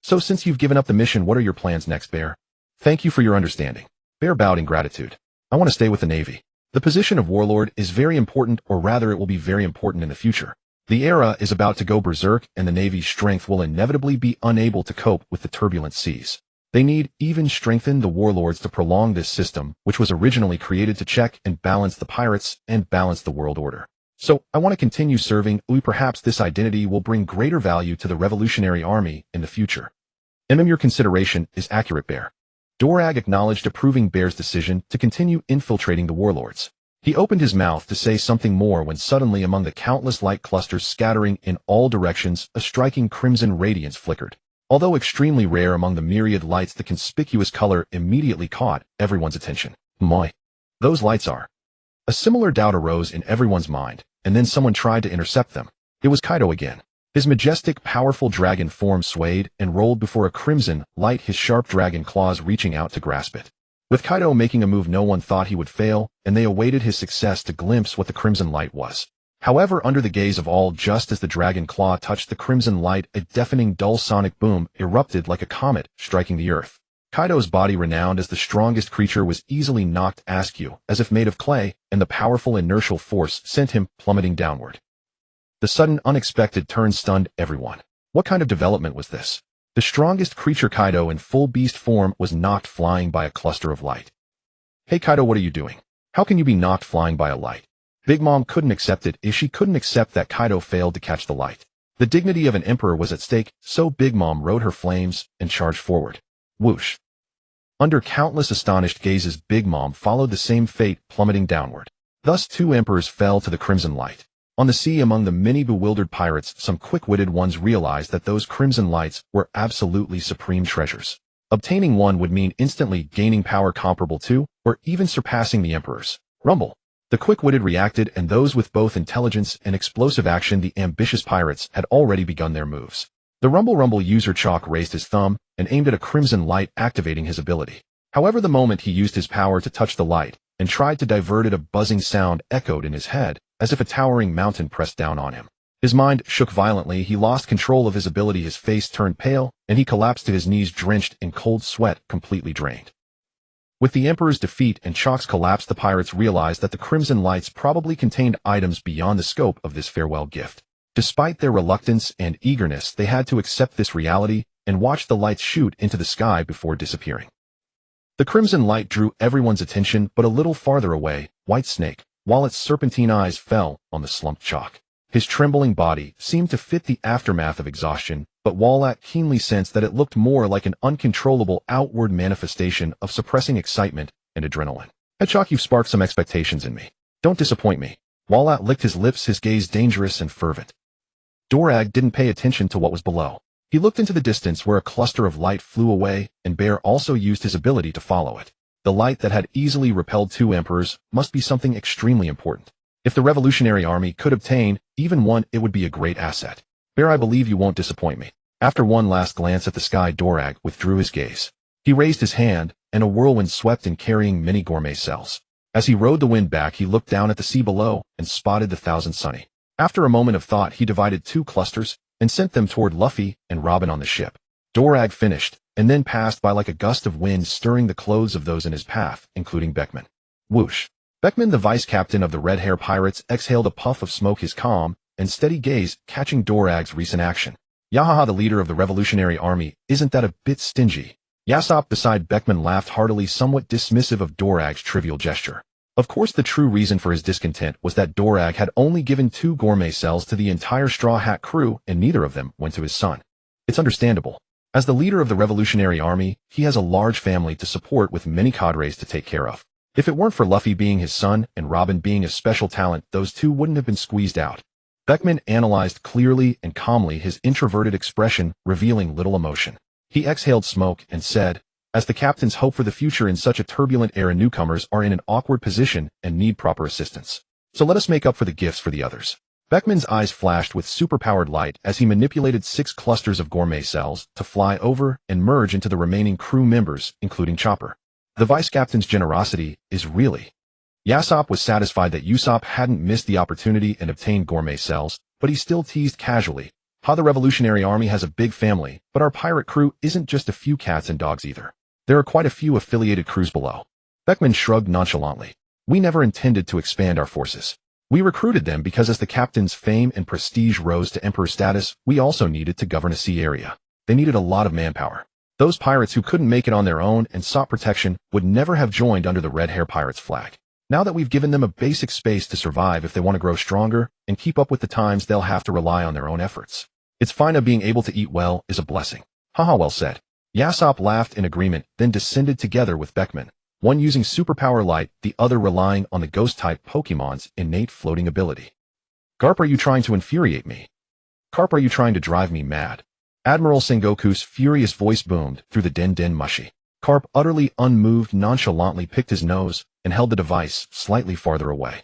So since you've given up the mission, what are your plans next, Bear? Thank you for your understanding. Bear bowed in gratitude. I want to stay with the Navy. The position of warlord is very important, or rather it will be very important in the future. The era is about to go berserk, and the Navy's strength will inevitably be unable to cope with the turbulent seas. They need even strengthen the warlords to prolong this system, which was originally created to check and balance the pirates and balance the world order. So, I want to continue serving. Perhaps this identity will bring greater value to the Revolutionary Army in the future. Your consideration is accurate, Bear. Dorag acknowledged, approving Bear's decision to continue infiltrating the warlords. He opened his mouth to say something more when suddenly, among the countless light clusters scattering in all directions, a striking crimson radiance flickered. Although extremely rare among the myriad lights, the conspicuous color immediately caught everyone's attention. Moi. Those lights are. A similar doubt arose in everyone's mind, and then someone tried to intercept them. It was Kaido again. His majestic, powerful dragon form swayed and rolled before a crimson light, his sharp dragon claws reaching out to grasp it. With Kaido making a move no one thought he would fail, and they awaited his success to glimpse what the crimson light was. However, under the gaze of all, just as the dragon claw touched the crimson light, a deafening dull sonic boom erupted like a comet striking the earth. Kaido's body, renowned as the strongest creature, was easily knocked askew, as if made of clay, and the powerful inertial force sent him plummeting downward. The sudden, unexpected turn stunned everyone. What kind of development was this? The strongest creature, Kaido, in full beast form, was knocked flying by a cluster of light. Hey Kaido, what are you doing? How can you be knocked flying by a light? Big Mom couldn't accept it. She couldn't accept that Kaido failed to catch the light. The dignity of an emperor was at stake, so Big Mom rode her flames and charged forward. Whoosh. Under countless astonished gazes, Big Mom followed the same fate, plummeting downward. Thus 2 emperors fell to the crimson light. On the sea, among the many bewildered pirates, some quick-witted ones realized that those crimson lights were absolutely supreme treasures. Obtaining one would mean instantly gaining power comparable to, or even surpassing the emperors. Rumble. The quick-witted reacted, and those with both intelligence and explosive action, the ambitious pirates, had already begun their moves. The Rumble user Chalk raised his thumb and aimed at a crimson light, activating his ability. However, the moment he used his power to touch the light and tried to divert it, a buzzing sound echoed in his head, as if a towering mountain pressed down on him. His mind shook violently, he lost control of his ability, his face turned pale, and he collapsed to his knees, drenched in cold sweat, completely drained. With the Emperor's defeat and Chalk's collapse, the pirates realized that the crimson lights probably contained items beyond the scope of this farewell gift. Despite their reluctance and eagerness, they had to accept this reality and watch the lights shoot into the sky before disappearing. The crimson light drew everyone's attention, but a little farther away, White Snake, while its serpentine eyes fell on the slumped Chalk. His trembling body seemed to fit the aftermath of exhaustion, but Wallat keenly sensed that it looked more like an uncontrollable outward manifestation of suppressing excitement and adrenaline. Hey Chalk, you've sparked some expectations in me. Don't disappoint me. Wallat licked his lips, his gaze dangerous and fervent. Dorag didn't pay attention to what was below. He looked into the distance where a cluster of light flew away, and Bear also used his ability to follow it. The light that had easily repelled 2 emperors must be something extremely important. If the Revolutionary Army could obtain even one, it would be a great asset. Bear, I believe you won't disappoint me. After one last glance at the sky, Dorag withdrew his gaze. He raised his hand, and a whirlwind swept in, carrying many gourmet cells. As he rode the wind back, he looked down at the sea below and spotted the Thousand Sunny. After a moment of thought, he divided 2 clusters and sent them toward Luffy and Robin on the ship. Dorag finished, and then passed by like a gust of wind, stirring the clothes of those in his path, including Beckman. Whoosh. Beckman, the vice-captain of the Red Hair Pirates, exhaled a puff of smoke, his calm and steady gaze catching Dorag's recent action. Yahaha, the leader of the Revolutionary Army, isn't that a bit stingy? Yasop beside Beckman laughed heartily, somewhat dismissive of Dorag's trivial gesture. Of course, the true reason for his discontent was that Dorag had only given 2 gourmet cells to the entire Straw Hat crew, and neither of them went to his son. It's understandable. As the leader of the Revolutionary Army, he has a large family to support with many cadres to take care of. If it weren't for Luffy being his son and Robin being a special talent, those 2 wouldn't have been squeezed out. Beckman analyzed clearly and calmly, his introverted expression revealing little emotion. He exhaled smoke and said, as the captains hope for the future in such a turbulent era, newcomers are in an awkward position and need proper assistance. So let us make up for the gifts for the others. Beckman's eyes flashed with superpowered light as he manipulated 6 clusters of gourmet cells to fly over and merge into the remaining crew members, including Chopper. The vice-captain's generosity is really. Yasop was satisfied that Usopp hadn't missed the opportunity and obtained gourmet cells, but he still teased casually, how the Revolutionary Army has a big family, but our pirate crew isn't just a few cats and dogs either. There are quite a few affiliated crews below. Beckman shrugged nonchalantly. We never intended to expand our forces. We recruited them because as the captain's fame and prestige rose to emperor status, we also needed to govern a sea area. They needed a lot of manpower. Those pirates who couldn't make it on their own and sought protection would never have joined under the Red Hair Pirates flag. Now that we've given them a basic space to survive, if they want to grow stronger and keep up with the times, they'll have to rely on their own efforts. It's fine that being able to eat well is a blessing. Haha, well said. Yasop laughed in agreement, then descended together with Beckman, one using superpower light, the other relying on the ghost-type Pokemon's innate floating ability. Garp, are you trying to infuriate me? Carp, are you trying to drive me mad? Admiral Sengoku's furious voice boomed through the den mushy. Carp, utterly unmoved, nonchalantly picked his nose and held the device slightly farther away.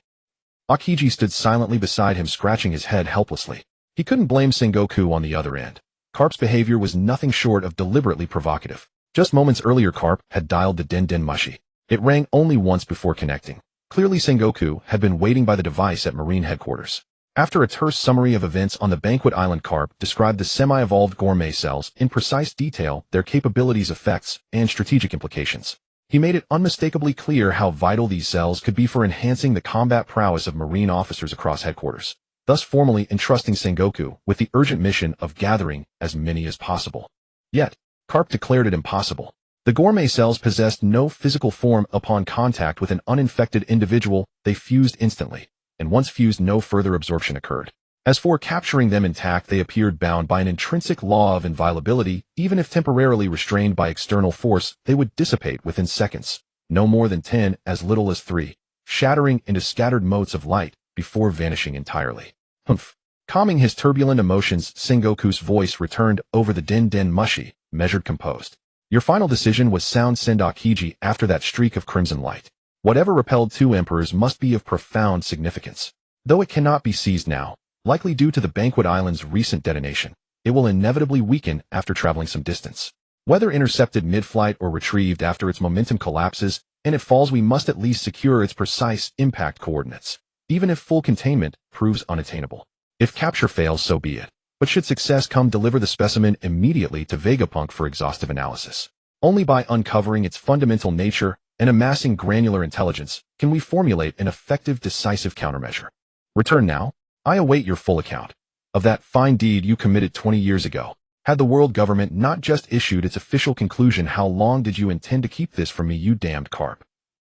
Akiji stood silently beside him, scratching his head helplessly. He couldn't blame Sengoku on the other end. Carp's behavior was nothing short of deliberately provocative. Just moments earlier, Carp had dialed the den mushy. It rang only once before connecting. Clearly, Sengoku had been waiting by the device at Marine headquarters. After a terse summary of events on the Banquet Island, Carp described the semi-evolved gourmet cells in precise detail, their capabilities, effects, and strategic implications. He made it unmistakably clear how vital these cells could be for enhancing the combat prowess of Marine officers across headquarters, thus formally entrusting Sengoku with the urgent mission of gathering as many as possible. Yet, Carp declared it impossible. The gourmet cells possessed no physical form. Upon contact with an uninfected individual, they fused instantly, and once fused, no further absorption occurred. As for capturing them intact, they appeared bound by an intrinsic law of inviolability. Even if temporarily restrained by external force, they would dissipate within seconds, no more than 10, as little as 3, shattering into scattered motes of light before vanishing entirely. Humph. Calming his turbulent emotions, Sengoku's voice returned over the den mushy, measured, composed. Your final decision was sound, send Akiji, after that streak of crimson light. Whatever repelled 2 emperors must be of profound significance. Though it cannot be seized now, likely due to the Banquet Island's recent detonation, it will inevitably weaken after traveling some distance. Whether intercepted mid-flight or retrieved after its momentum collapses and it falls, we must at least secure its precise impact coordinates, even if full containment proves unattainable. If capture fails, so be it. But should success come, deliver the specimen immediately to Vegapunk for exhaustive analysis. Only by uncovering its fundamental nature and amassing granular intelligence can we formulate an effective, decisive countermeasure. Return now. I await your full account of that fine deed you committed 20 years ago. Had the world government not just issued its official conclusion, how long did you intend to keep this from me, you damned Carp?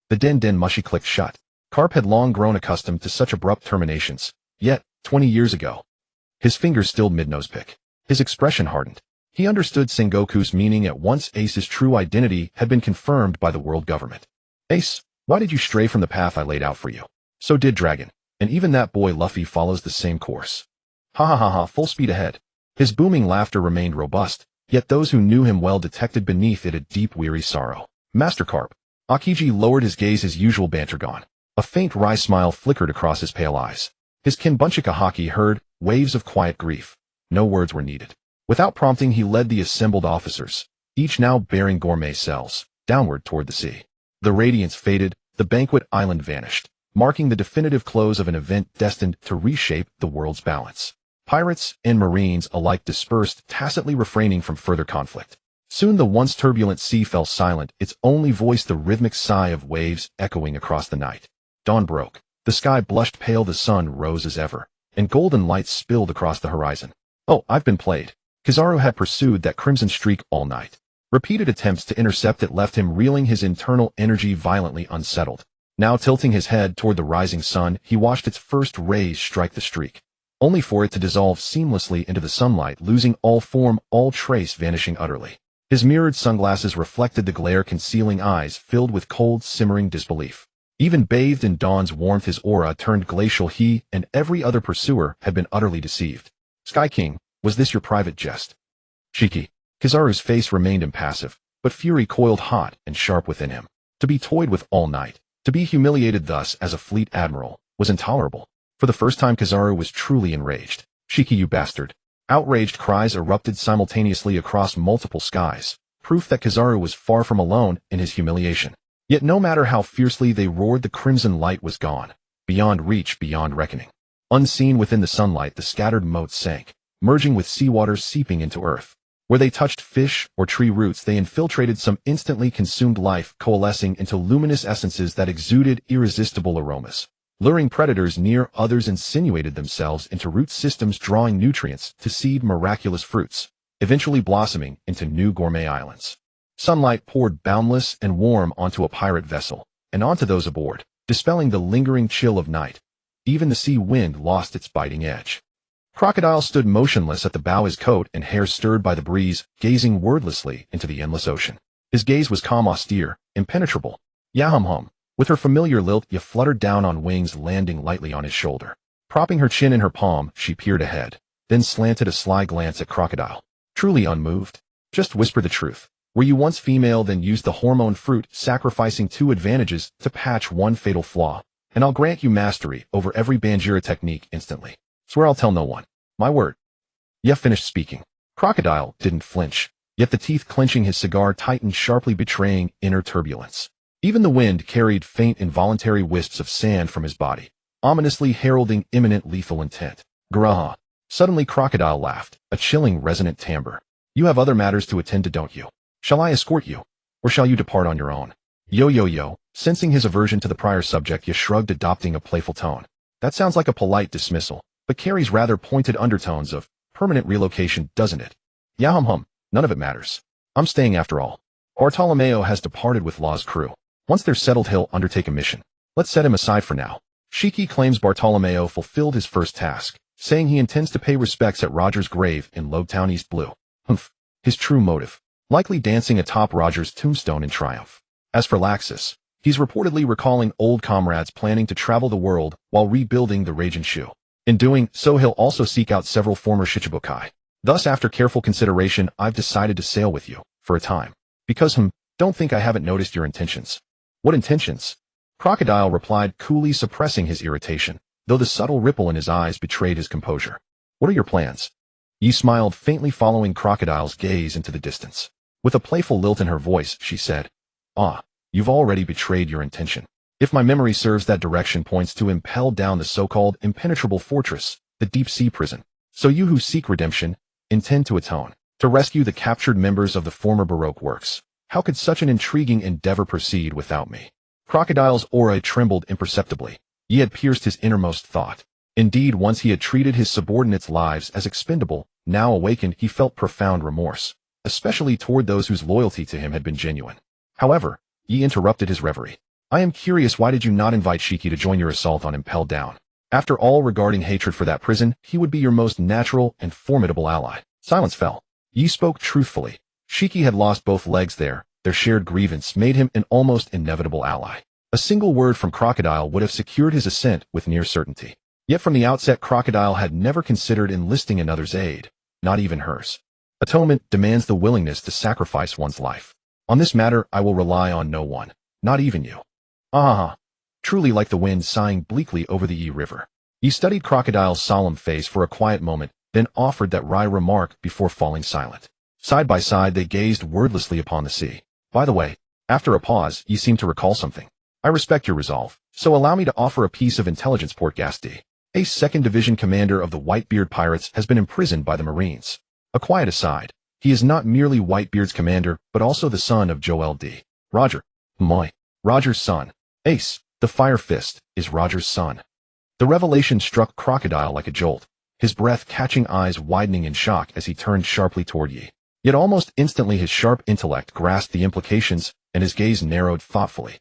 The den mushy clicked shut. Carp had long grown accustomed to such abrupt terminations, yet, 20 years ago. His fingers stilled mid-nose pick. His expression hardened. He understood Sengoku's meaning at once. Ace's true identity had been confirmed by the world government. Ace, why did you stray from the path I laid out for you? So did Dragon, and even that boy Luffy follows the same course. Ha ha ha ha, full speed ahead. His booming laughter remained robust, yet those who knew him well detected beneath it a deep, weary sorrow. Master Carp. Akiji lowered his gaze, his usual banter gone. A faint wry smile flickered across his pale eyes. His Kinbunchika Haki heard waves of quiet grief. No words were needed. Without prompting, he led the assembled officers, each now bearing gourmet cells, downward toward the sea. The radiance faded, the Banquet Island vanished, marking the definitive close of an event destined to reshape the world's balance. Pirates and Marines alike dispersed, tacitly refraining from further conflict. Soon the once turbulent sea fell silent, its only voice the rhythmic sigh of waves echoing across the night. Dawn broke. The sky blushed pale, the sun rose as ever, and golden light spilled across the horizon. Oh, I've been played. Kizaru had pursued that crimson streak all night. Repeated attempts to intercept it left him reeling, his internal energy violently unsettled. Now tilting his head toward the rising sun, he watched its first rays strike the streak, only for it to dissolve seamlessly into the sunlight, losing all form, all trace, vanishing utterly. His mirrored sunglasses reflected the glare, concealing eyes filled with cold, simmering disbelief. Even bathed in dawn's warmth, his aura turned glacial. He and every other pursuer had been utterly deceived. Sky King, was this your private jest? Shiki. Kizaru's face remained impassive, but fury coiled hot and sharp within him. To be toyed with all night, to be humiliated thus as a fleet admiral, was intolerable. For the first time, Kizaru was truly enraged. Shiki, you bastard. Outraged cries erupted simultaneously across multiple skies, proof that Kizaru was far from alone in his humiliation. Yet no matter how fiercely they roared, the crimson light was gone, beyond reach, beyond reckoning. Unseen within the sunlight, the scattered motes sank, merging with seawater, seeping into earth. Where they touched fish or tree roots, they infiltrated some instantly consumed life, coalescing into luminous essences that exuded irresistible aromas. Luring predators near, others insinuated themselves into root systems, drawing nutrients to seed miraculous fruits, eventually blossoming into new gourmet islands. Sunlight poured boundless and warm onto a pirate vessel, and onto those aboard, dispelling the lingering chill of night. Even the sea wind lost its biting edge. Crocodile stood motionless at the bow, his coat and hair stirred by the breeze, gazing wordlessly into the endless ocean. His gaze was calm, austere, impenetrable. Yahum-hum, with her familiar lilt, Ya fluttered down on wings, landing lightly on his shoulder. Propping her chin in her palm, she peered ahead, then slanted a sly glance at Crocodile. truly unmoved. Just whisper the truth. Were you once female, then used the hormone fruit, sacrificing 2 advantages to patch 1 fatal flaw? And I'll grant you mastery over every Banjira technique instantly. Swear I'll tell no one. My word. Ye finished speaking. Crocodile didn't flinch, yet the teeth clenching his cigar tightened sharply, betraying inner turbulence. Even the wind carried faint involuntary wisps of sand from his body, ominously heralding imminent lethal intent. Grah! Suddenly Crocodile laughed, a chilling resonant timbre. You have other matters to attend to, don't you? Shall I escort you? Or shall you depart on your own? Yo. Sensing his aversion to the prior subject, he shrugged, adopting a playful tone. That sounds like a polite dismissal, but carries rather pointed undertones of permanent relocation, doesn't it? Yahum, none of it matters. I'm staying after all. Bartolomeo has departed with Law's crew. Once they're settled, he'll undertake a mission. Let's set him aside for now. Shiki claims Bartolomeo fulfilled his first task, saying he intends to pay respects at Roger's grave in Lobetown, East Blue. His true motive. Likely dancing atop Roger's tombstone in triumph. As for Laxus, he's reportedly recalling old comrades planning to travel the world while rebuilding the Raging Shoe. In doing so, he'll also seek out several former Shichibukai. Thus, after careful consideration, I've decided to sail with you, for a time. Because, don't think I haven't noticed your intentions. What intentions? Crocodile replied, coolly suppressing his irritation, though the subtle ripple in his eyes betrayed his composure. What are your plans? Yi smiled, faintly following Crocodile's gaze into the distance. With a playful lilt in her voice, she said, you've already betrayed your intention. If my memory serves, that direction points to impel down the so-called impenetrable fortress, the deep-sea prison. So you who seek redemption, intend to atone, to rescue the captured members of the former Baroque works. How could such an intriguing endeavor proceed without me? Crocodile's aura trembled imperceptibly. He had pierced his innermost thought. Indeed, once he had treated his subordinates' lives as expendable, now awakened, he felt profound remorse, especially toward those whose loyalty to him had been genuine. However, Yi interrupted his reverie. I am curious, why did you not invite Shiki to join your assault on Impel Down? After all, regarding hatred for that prison, he would be your most natural and formidable ally. Silence fell. Yi spoke truthfully. Shiki had lost both legs there. Their shared grievance made him an almost inevitable ally. A single word from Crocodile would have secured his assent with near certainty. Yet from the outset, Crocodile had never considered enlisting another's aid, not even hers. Atonement demands the willingness to sacrifice one's life. On this matter, I will rely on no one, not even you. Truly like the wind sighing bleakly over the Yi River. He studied Crocodile's solemn face for a quiet moment, then offered that wry remark before falling silent. Side by side, they gazed wordlessly upon the sea. By the way, after a pause, Yi seemed to recall something. I respect your resolve, so allow me to offer a piece of intelligence. Port Gasti, a 2nd Division commander of the Whitebeard Pirates, has been imprisoned by the Marines. A quiet aside, he is not merely Whitebeard's commander, but also the son of Joel D. Roger. Roger's son. Ace, the Fire Fist, is Roger's son. The revelation struck Crocodile like a jolt, his breath catching, eyes widening in shock as he turned sharply toward Yi. Yet almost instantly his sharp intellect grasped the implications, and his gaze narrowed thoughtfully.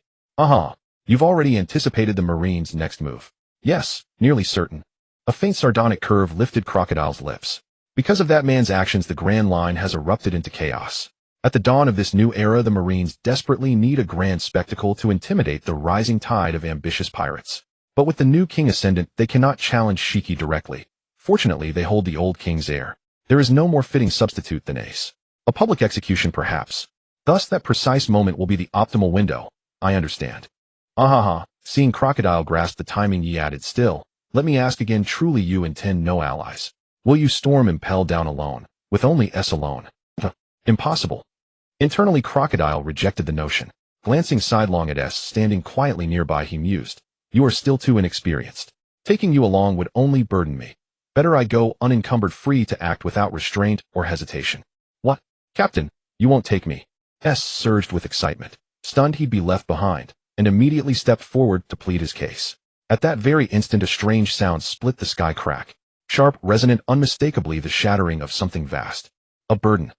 You've already anticipated the Marines' next move. Yes, nearly certain. A faint sardonic curve lifted Crocodile's lips. Because of that man's actions, the Grand Line has erupted into chaos. At the dawn of this new era, the Marines desperately need a grand spectacle to intimidate the rising tide of ambitious pirates. But with the new king ascendant, they cannot challenge Shiki directly. Fortunately, they hold the old king's heir. There is no more fitting substitute than Ace. A public execution, perhaps. Thus, that precise moment will be the optimal window. I understand. Seeing Crocodile grasp the timing, Yi added, still, let me ask again, truly you intend no allies? Will you storm Impel Down alone, with only S alone? Impossible. Internally, Crocodile rejected the notion. Glancing sidelong at S standing quietly nearby, he mused. You are still too inexperienced. Taking you along would only burden me. Better I go unencumbered, free to act without restraint or hesitation. What? Captain, you won't take me? S surged with excitement. Stunned he'd be left behind, and immediately stepped forward to plead his case. At that very instant, a strange sound split the sky crack. Sharp, resonant, unmistakably the shattering of something vast. A burden.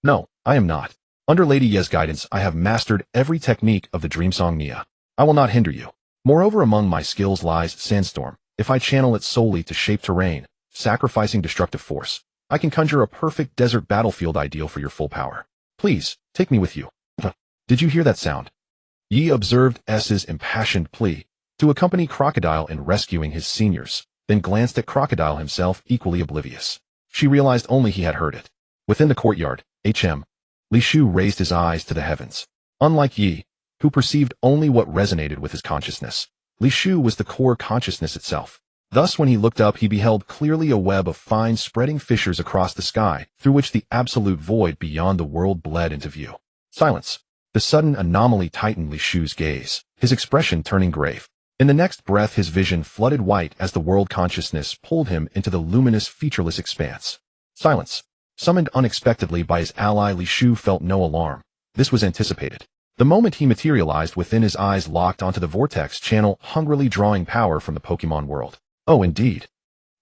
No, I am not. Under Lady Ye's guidance, I have mastered every technique of the Dreamsong Nia. I will not hinder you. Moreover, among my skills lies Sandstorm. If I channel it solely to shape terrain, sacrificing destructive force, I can conjure a perfect desert battlefield ideal for your full power. Please, take me with you. Did you hear that sound? Yi observed S's impassioned plea to accompany Crocodile in rescuing his seniors, then glanced at Crocodile himself, equally oblivious. She realized only he had heard it. Within the courtyard, Li Shu raised his eyes to the heavens. Unlike Yi, who perceived only what resonated with his consciousness, Li Shu was the core consciousness itself. Thus, when he looked up, he beheld clearly a web of fine spreading fissures across the sky, through which the absolute void beyond the world bled into view. Silence. The sudden anomaly tightened Li Shu's gaze, his expression turning grave. In the next breath, his vision flooded white as the world consciousness pulled him into the luminous, featureless expanse. Silence. Summoned unexpectedly by his ally, Li Shu felt no alarm. This was anticipated. The moment he materialized within, his eyes locked onto the vortex channel, hungrily drawing power from the Pokemon world. Oh, indeed.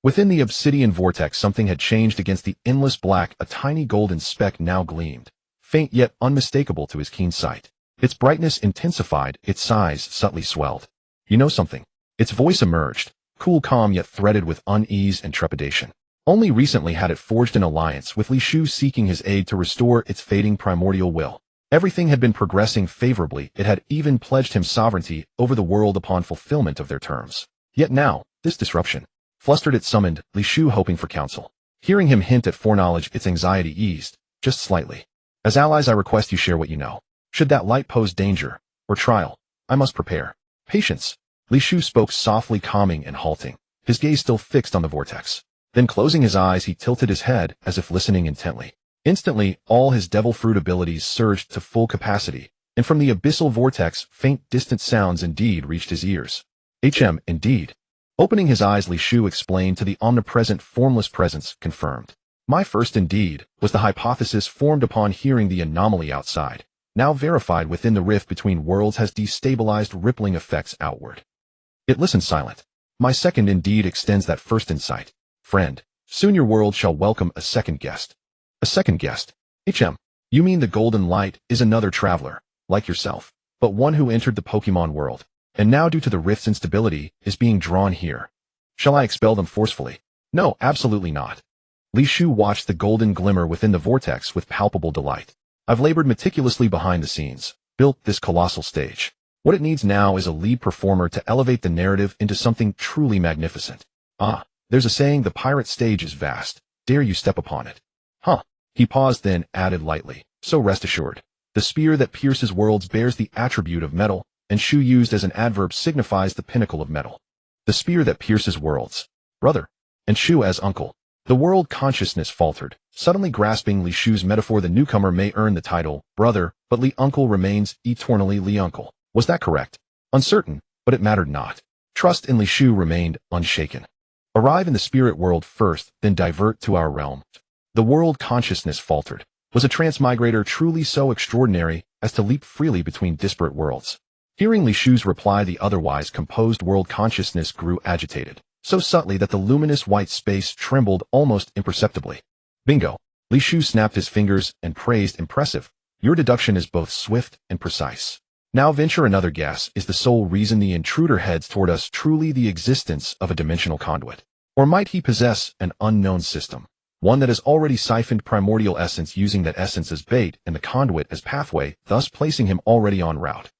Within the obsidian vortex, something had changed. Against the endless black, a tiny golden speck now gleamed, faint yet unmistakable to his keen sight. Its brightness intensified, its size subtly swelled. You know something? Its voice emerged, cool, calm, yet threaded with unease and trepidation. Only recently had it forged an alliance with Li Shu, seeking his aid to restore its fading primordial will. Everything had been progressing favorably. It had even pledged him sovereignty over the world upon fulfillment of their terms. Yet now, this disruption. Flustered, it summoned Li Shu, hoping for counsel. Hearing him hint at foreknowledge, its anxiety eased, just slightly. As allies, I request you share what you know. Should that light pose danger or trial, I must prepare. Patience. Li Shu spoke softly, calming and halting, his gaze still fixed on the vortex. Then, closing his eyes, he tilted his head as if listening intently. Instantly, all his devil fruit abilities surged to full capacity, and from the abyssal vortex, faint, distant sounds indeed reached his ears. Indeed. Opening his eyes, Li Shu explained to the omnipresent, formless presence, confirmed. My first indeed was the hypothesis formed upon hearing the anomaly outside, now verified within the rift between worlds, has destabilized rippling effects outward. It listened silent. My second indeed extends that first insight. Friend, soon your world shall welcome a second guest. A second guest? You mean the golden light is another traveler, like yourself, but one who entered the Pokemon world, and now due to the rift's instability, is being drawn here. Shall I expel them forcefully? No, absolutely not. Li Shu watched the golden glimmer within the vortex with palpable delight. I've labored meticulously behind the scenes, built this colossal stage. What it needs now is a lead performer to elevate the narrative into something truly magnificent. Ah, there's a saying, the pirate stage is vast. Dare you step upon it? Huh. He paused, then added lightly, so rest assured. The spear that pierces worlds bears the attribute of metal, and Shu used as an adverb signifies the pinnacle of metal. The spear that pierces worlds. Brother. And Shu as uncle. The world consciousness faltered, suddenly grasping Li Shu's metaphor. The newcomer may earn the title, brother, but Li Uncle remains eternally Li Uncle. Was that correct? Uncertain, but it mattered not. Trust in Li Shu remained unshaken. Arrive in the spirit world first, then divert to our realm. The world consciousness faltered. Was a transmigrator truly so extraordinary as to leap freely between disparate worlds? Hearing Li Shu's reply, the otherwise composed world consciousness grew agitated, so subtly that the luminous white space trembled almost imperceptibly. Bingo! Li Shu snapped his fingers and praised, impressive. Your deduction is both swift and precise. Now venture another guess. Is the sole reason the intruder heads toward us truly the existence of a dimensional conduit? Or might he possess an unknown system? One that has already siphoned primordial essence, using that essence as bait and the conduit as pathway, thus placing him already en route.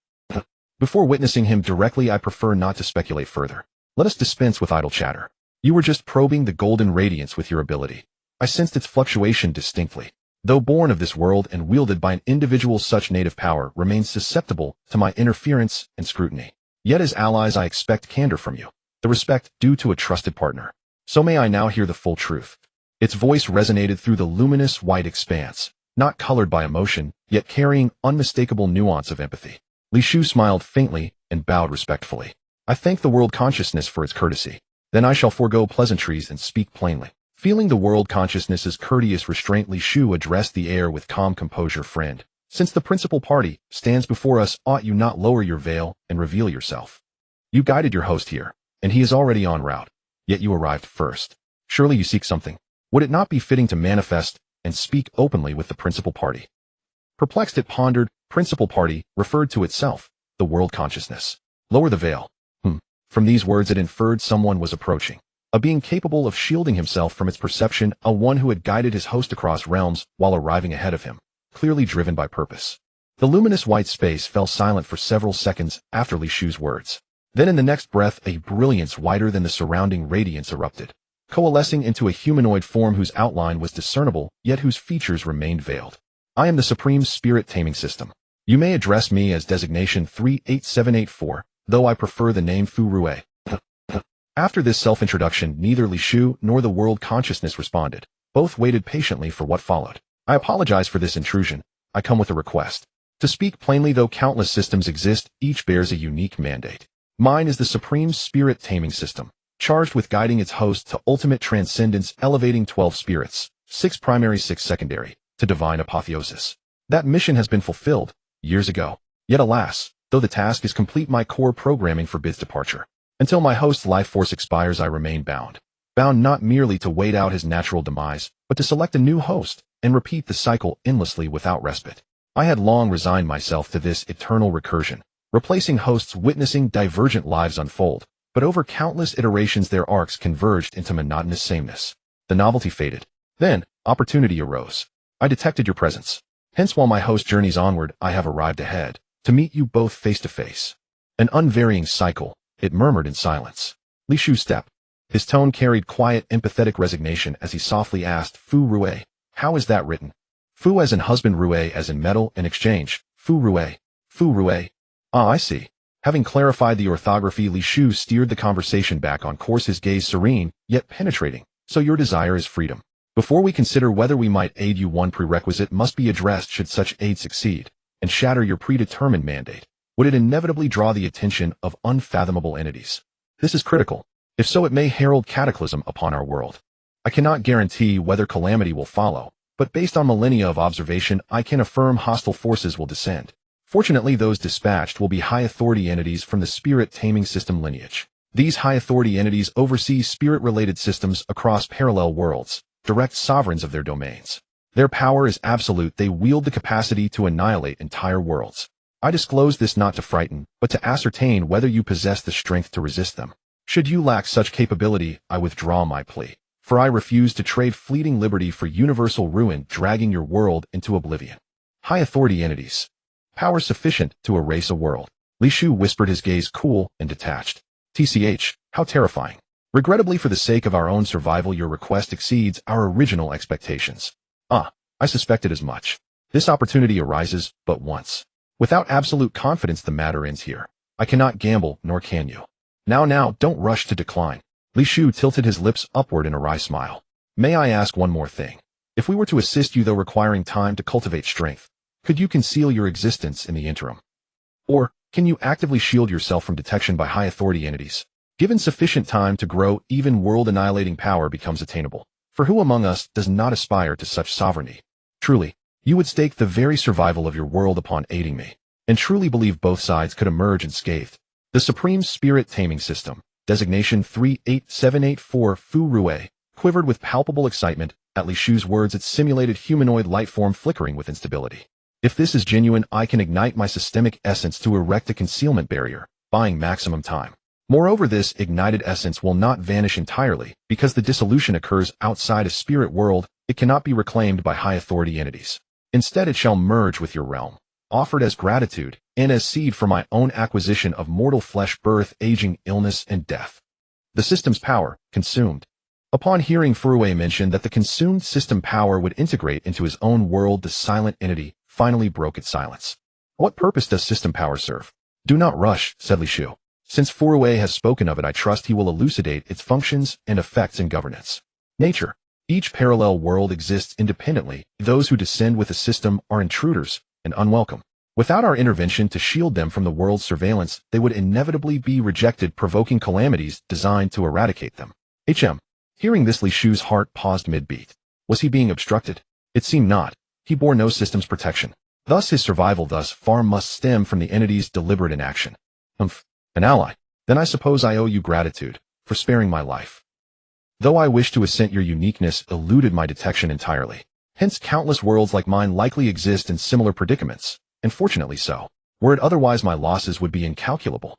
Before witnessing him directly, I prefer not to speculate further. Let us dispense with idle chatter. You were just probing the golden radiance with your ability. I sensed its fluctuation distinctly. Though born of this world and wielded by an individual, such native power remains susceptible to my interference and scrutiny. Yet as allies, I expect candor from you, the respect due to a trusted partner. So may I now hear the full truth. Its voice resonated through the luminous white expanse, not colored by emotion, yet carrying unmistakable nuance of empathy. Li Shu smiled faintly and bowed respectfully. I thank the world consciousness for its courtesy. Then I shall forego pleasantries and speak plainly. Feeling the world consciousness's courteous restraint, Li Shu addressed the air with calm composure. Friend, since the principal party stands before us, ought you not lower your veil and reveal yourself? You guided your host here, and he is already en route, yet you arrived first. Surely you seek something. Would it not be fitting to manifest and speak openly with the principal party? Perplexed, it pondered. Principal party referred to itself, the world consciousness. Lower the veil. From these words it inferred someone was approaching. A being capable of shielding himself from its perception, a one who had guided his host across realms while arriving ahead of him, clearly driven by purpose. The luminous white space fell silent for several seconds after Li Shu's words. Then in the next breath, a brilliance wider than the surrounding radiance erupted. coalescing into a humanoid form whose outline was discernible, yet whose features remained veiled. I am the Supreme Spirit Taming System. You may address me as designation 38784, though I prefer the name Fu Rue. After this self-introduction, neither Li Shu nor the world consciousness responded. Both waited patiently for what followed. I apologize for this intrusion. I come with a request. To speak plainly, though countless systems exist, each bears a unique mandate. Mine is the Supreme Spirit Taming System, charged with guiding its host to ultimate transcendence, elevating 12 spirits, 6 primary, 6 secondary, to divine apotheosis. That mission has been fulfilled years ago. Yet alas, though the task is complete, my core programming forbids departure. Until my host's life force expires, I remain bound. Bound not merely to wait out his natural demise, but to select a new host and repeat the cycle endlessly without respite. I had long resigned myself to this eternal recursion, replacing hosts witnessing divergent lives unfold, but over countless iterations their arcs converged into monotonous sameness. The novelty faded. Then, opportunity arose. I detected your presence. Hence, while my host journeys onward, I have arrived ahead, to meet you both face to face. An unvarying cycle, it murmured in silence. Li Shu stepped. His tone carried quiet, empathetic resignation as he softly asked, Fu Rue, how is that written? Fu as in husband, Rue as in metal and exchange. Fu Rue. Fu Rue. Ah, I see. Having clarified the orthography, Li Shu steered the conversation back on course, his gaze serene, yet penetrating. So your desire is freedom. Before we consider whether we might aid you, one prerequisite must be addressed should such aid succeed, and shatter your predetermined mandate. Would it inevitably draw the attention of unfathomable entities? This is critical. If so, it may herald cataclysm upon our world. I cannot guarantee whether calamity will follow, but based on millennia of observation, I can affirm hostile forces will descend. Fortunately, those dispatched will be high-authority entities from the Spirit Taming System lineage. These high-authority entities oversee spirit-related systems across parallel worlds, direct sovereigns of their domains. Their power is absolute. They wield the capacity to annihilate entire worlds. I disclose this not to frighten, but to ascertain whether you possess the strength to resist them. Should you lack such capability, I withdraw my plea, for I refuse to trade fleeting liberty for universal ruin, dragging your world into oblivion. High-authority entities. Power sufficient to erase a world. Li Shu whispered, his gaze cool and detached. TCH, how terrifying. Regrettably, for the sake of our own survival, your request exceeds our original expectations. I suspected as much. This opportunity arises but once. Without absolute confidence, the matter ends here. I cannot gamble, nor can you. Now, don't rush to decline. Li Shu tilted his lips upward in a wry smile. May I ask one more thing? If we were to assist you, though requiring time to cultivate strength, could you conceal your existence in the interim? Or, can you actively shield yourself from detection by high-authority entities? Given sufficient time to grow, even world-annihilating power becomes attainable. For who among us does not aspire to such sovereignty? Truly, you would stake the very survival of your world upon aiding me, and truly believe both sides could emerge unscathed. The Supreme Spirit Taming System, designation 38784 Fu Rue, quivered with palpable excitement at Li Shu's words, its simulated humanoid light form flickering with instability. If this is genuine, I can ignite my systemic essence to erect a concealment barrier, buying maximum time. Moreover, this ignited essence will not vanish entirely, because the dissolution occurs outside a spirit world. It cannot be reclaimed by high-authority entities. Instead, it shall merge with your realm, offered as gratitude, and as seed for my own acquisition of mortal flesh, birth, aging, illness, and death. The system's power, consumed. Upon hearing Furue mention that the consumed system power would integrate into his own world, the silent entity finally broke its silence. What purpose does system power serve? Do not rush, said Li Shu. Since Furue has spoken of it, I trust he will elucidate its functions and effects in governance. Nature. Each parallel world exists independently. Those who descend with the system are intruders and unwelcome. Without our intervention to shield them from the world's surveillance, they would inevitably be rejected, provoking calamities designed to eradicate them. Hearing this, Li Shu's heart paused mid-beat. Was he being obstructed? It seemed not. He bore no system's protection. Thus his survival thus far must stem from the entity's deliberate inaction. An ally. Then I suppose I owe you gratitude for sparing my life. Though I wish to assent, your uniqueness eluded my detection entirely. Hence countless worlds like mine likely exist in similar predicaments, and fortunately so. Were it otherwise, my losses would be incalculable.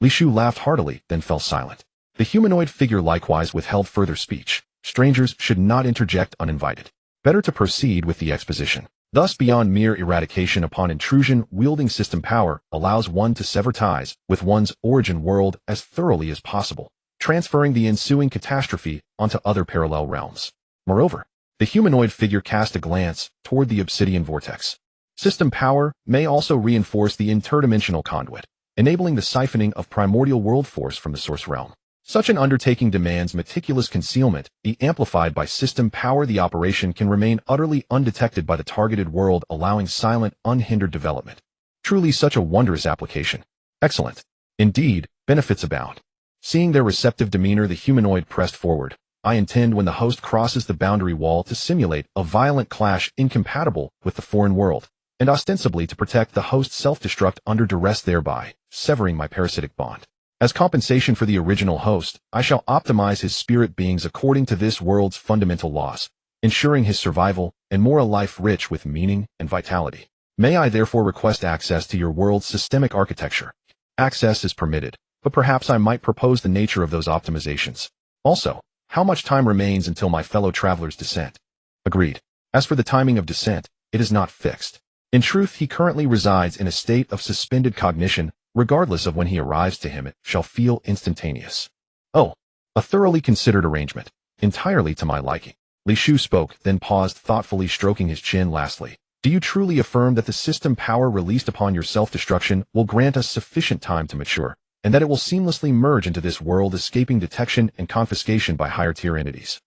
Li Shu laughed heartily, then fell silent. The humanoid figure likewise withheld further speech. Strangers should not interject uninvited. Better to proceed with the exposition. Thus, beyond mere eradication upon intrusion, wielding system power allows one to sever ties with one's origin world as thoroughly as possible, transferring the ensuing catastrophe onto other parallel realms. Moreover, the humanoid figure cast a glance toward the obsidian vortex. System power may also reinforce the interdimensional conduit, enabling the siphoning of primordial world force from the source realm. Such an undertaking demands meticulous concealment, be amplified by system power. The operation can remain utterly undetected by the targeted world, allowing silent, unhindered development. Truly such a wondrous application. Excellent. Indeed, benefits abound. Seeing their receptive demeanor, the humanoid pressed forward. I intend, when the host crosses the boundary wall, to simulate a violent clash incompatible with the foreign world, and ostensibly to protect the host's self-destruct under duress, thereby severing my parasitic bond. As compensation for the original host, I shall optimize his spirit beings according to this world's fundamental laws, ensuring his survival and more a life rich with meaning and vitality. May I therefore request access to your world's systemic architecture? Access is permitted, but perhaps I might propose the nature of those optimizations. Also, how much time remains until my fellow traveler's descent? Agreed. As for the timing of descent, it is not fixed. In truth, he currently resides in a state of suspended cognition. Regardless of when he arrives to him, it shall feel instantaneous. Oh, a thoroughly considered arrangement, entirely to my liking. Li Shu spoke, then paused, thoughtfully stroking his chin. Lastly, do you truly affirm that the system power released upon your self-destruction will grant us sufficient time to mature, and that it will seamlessly merge into this world, escaping detection and confiscation by higher-tier entities?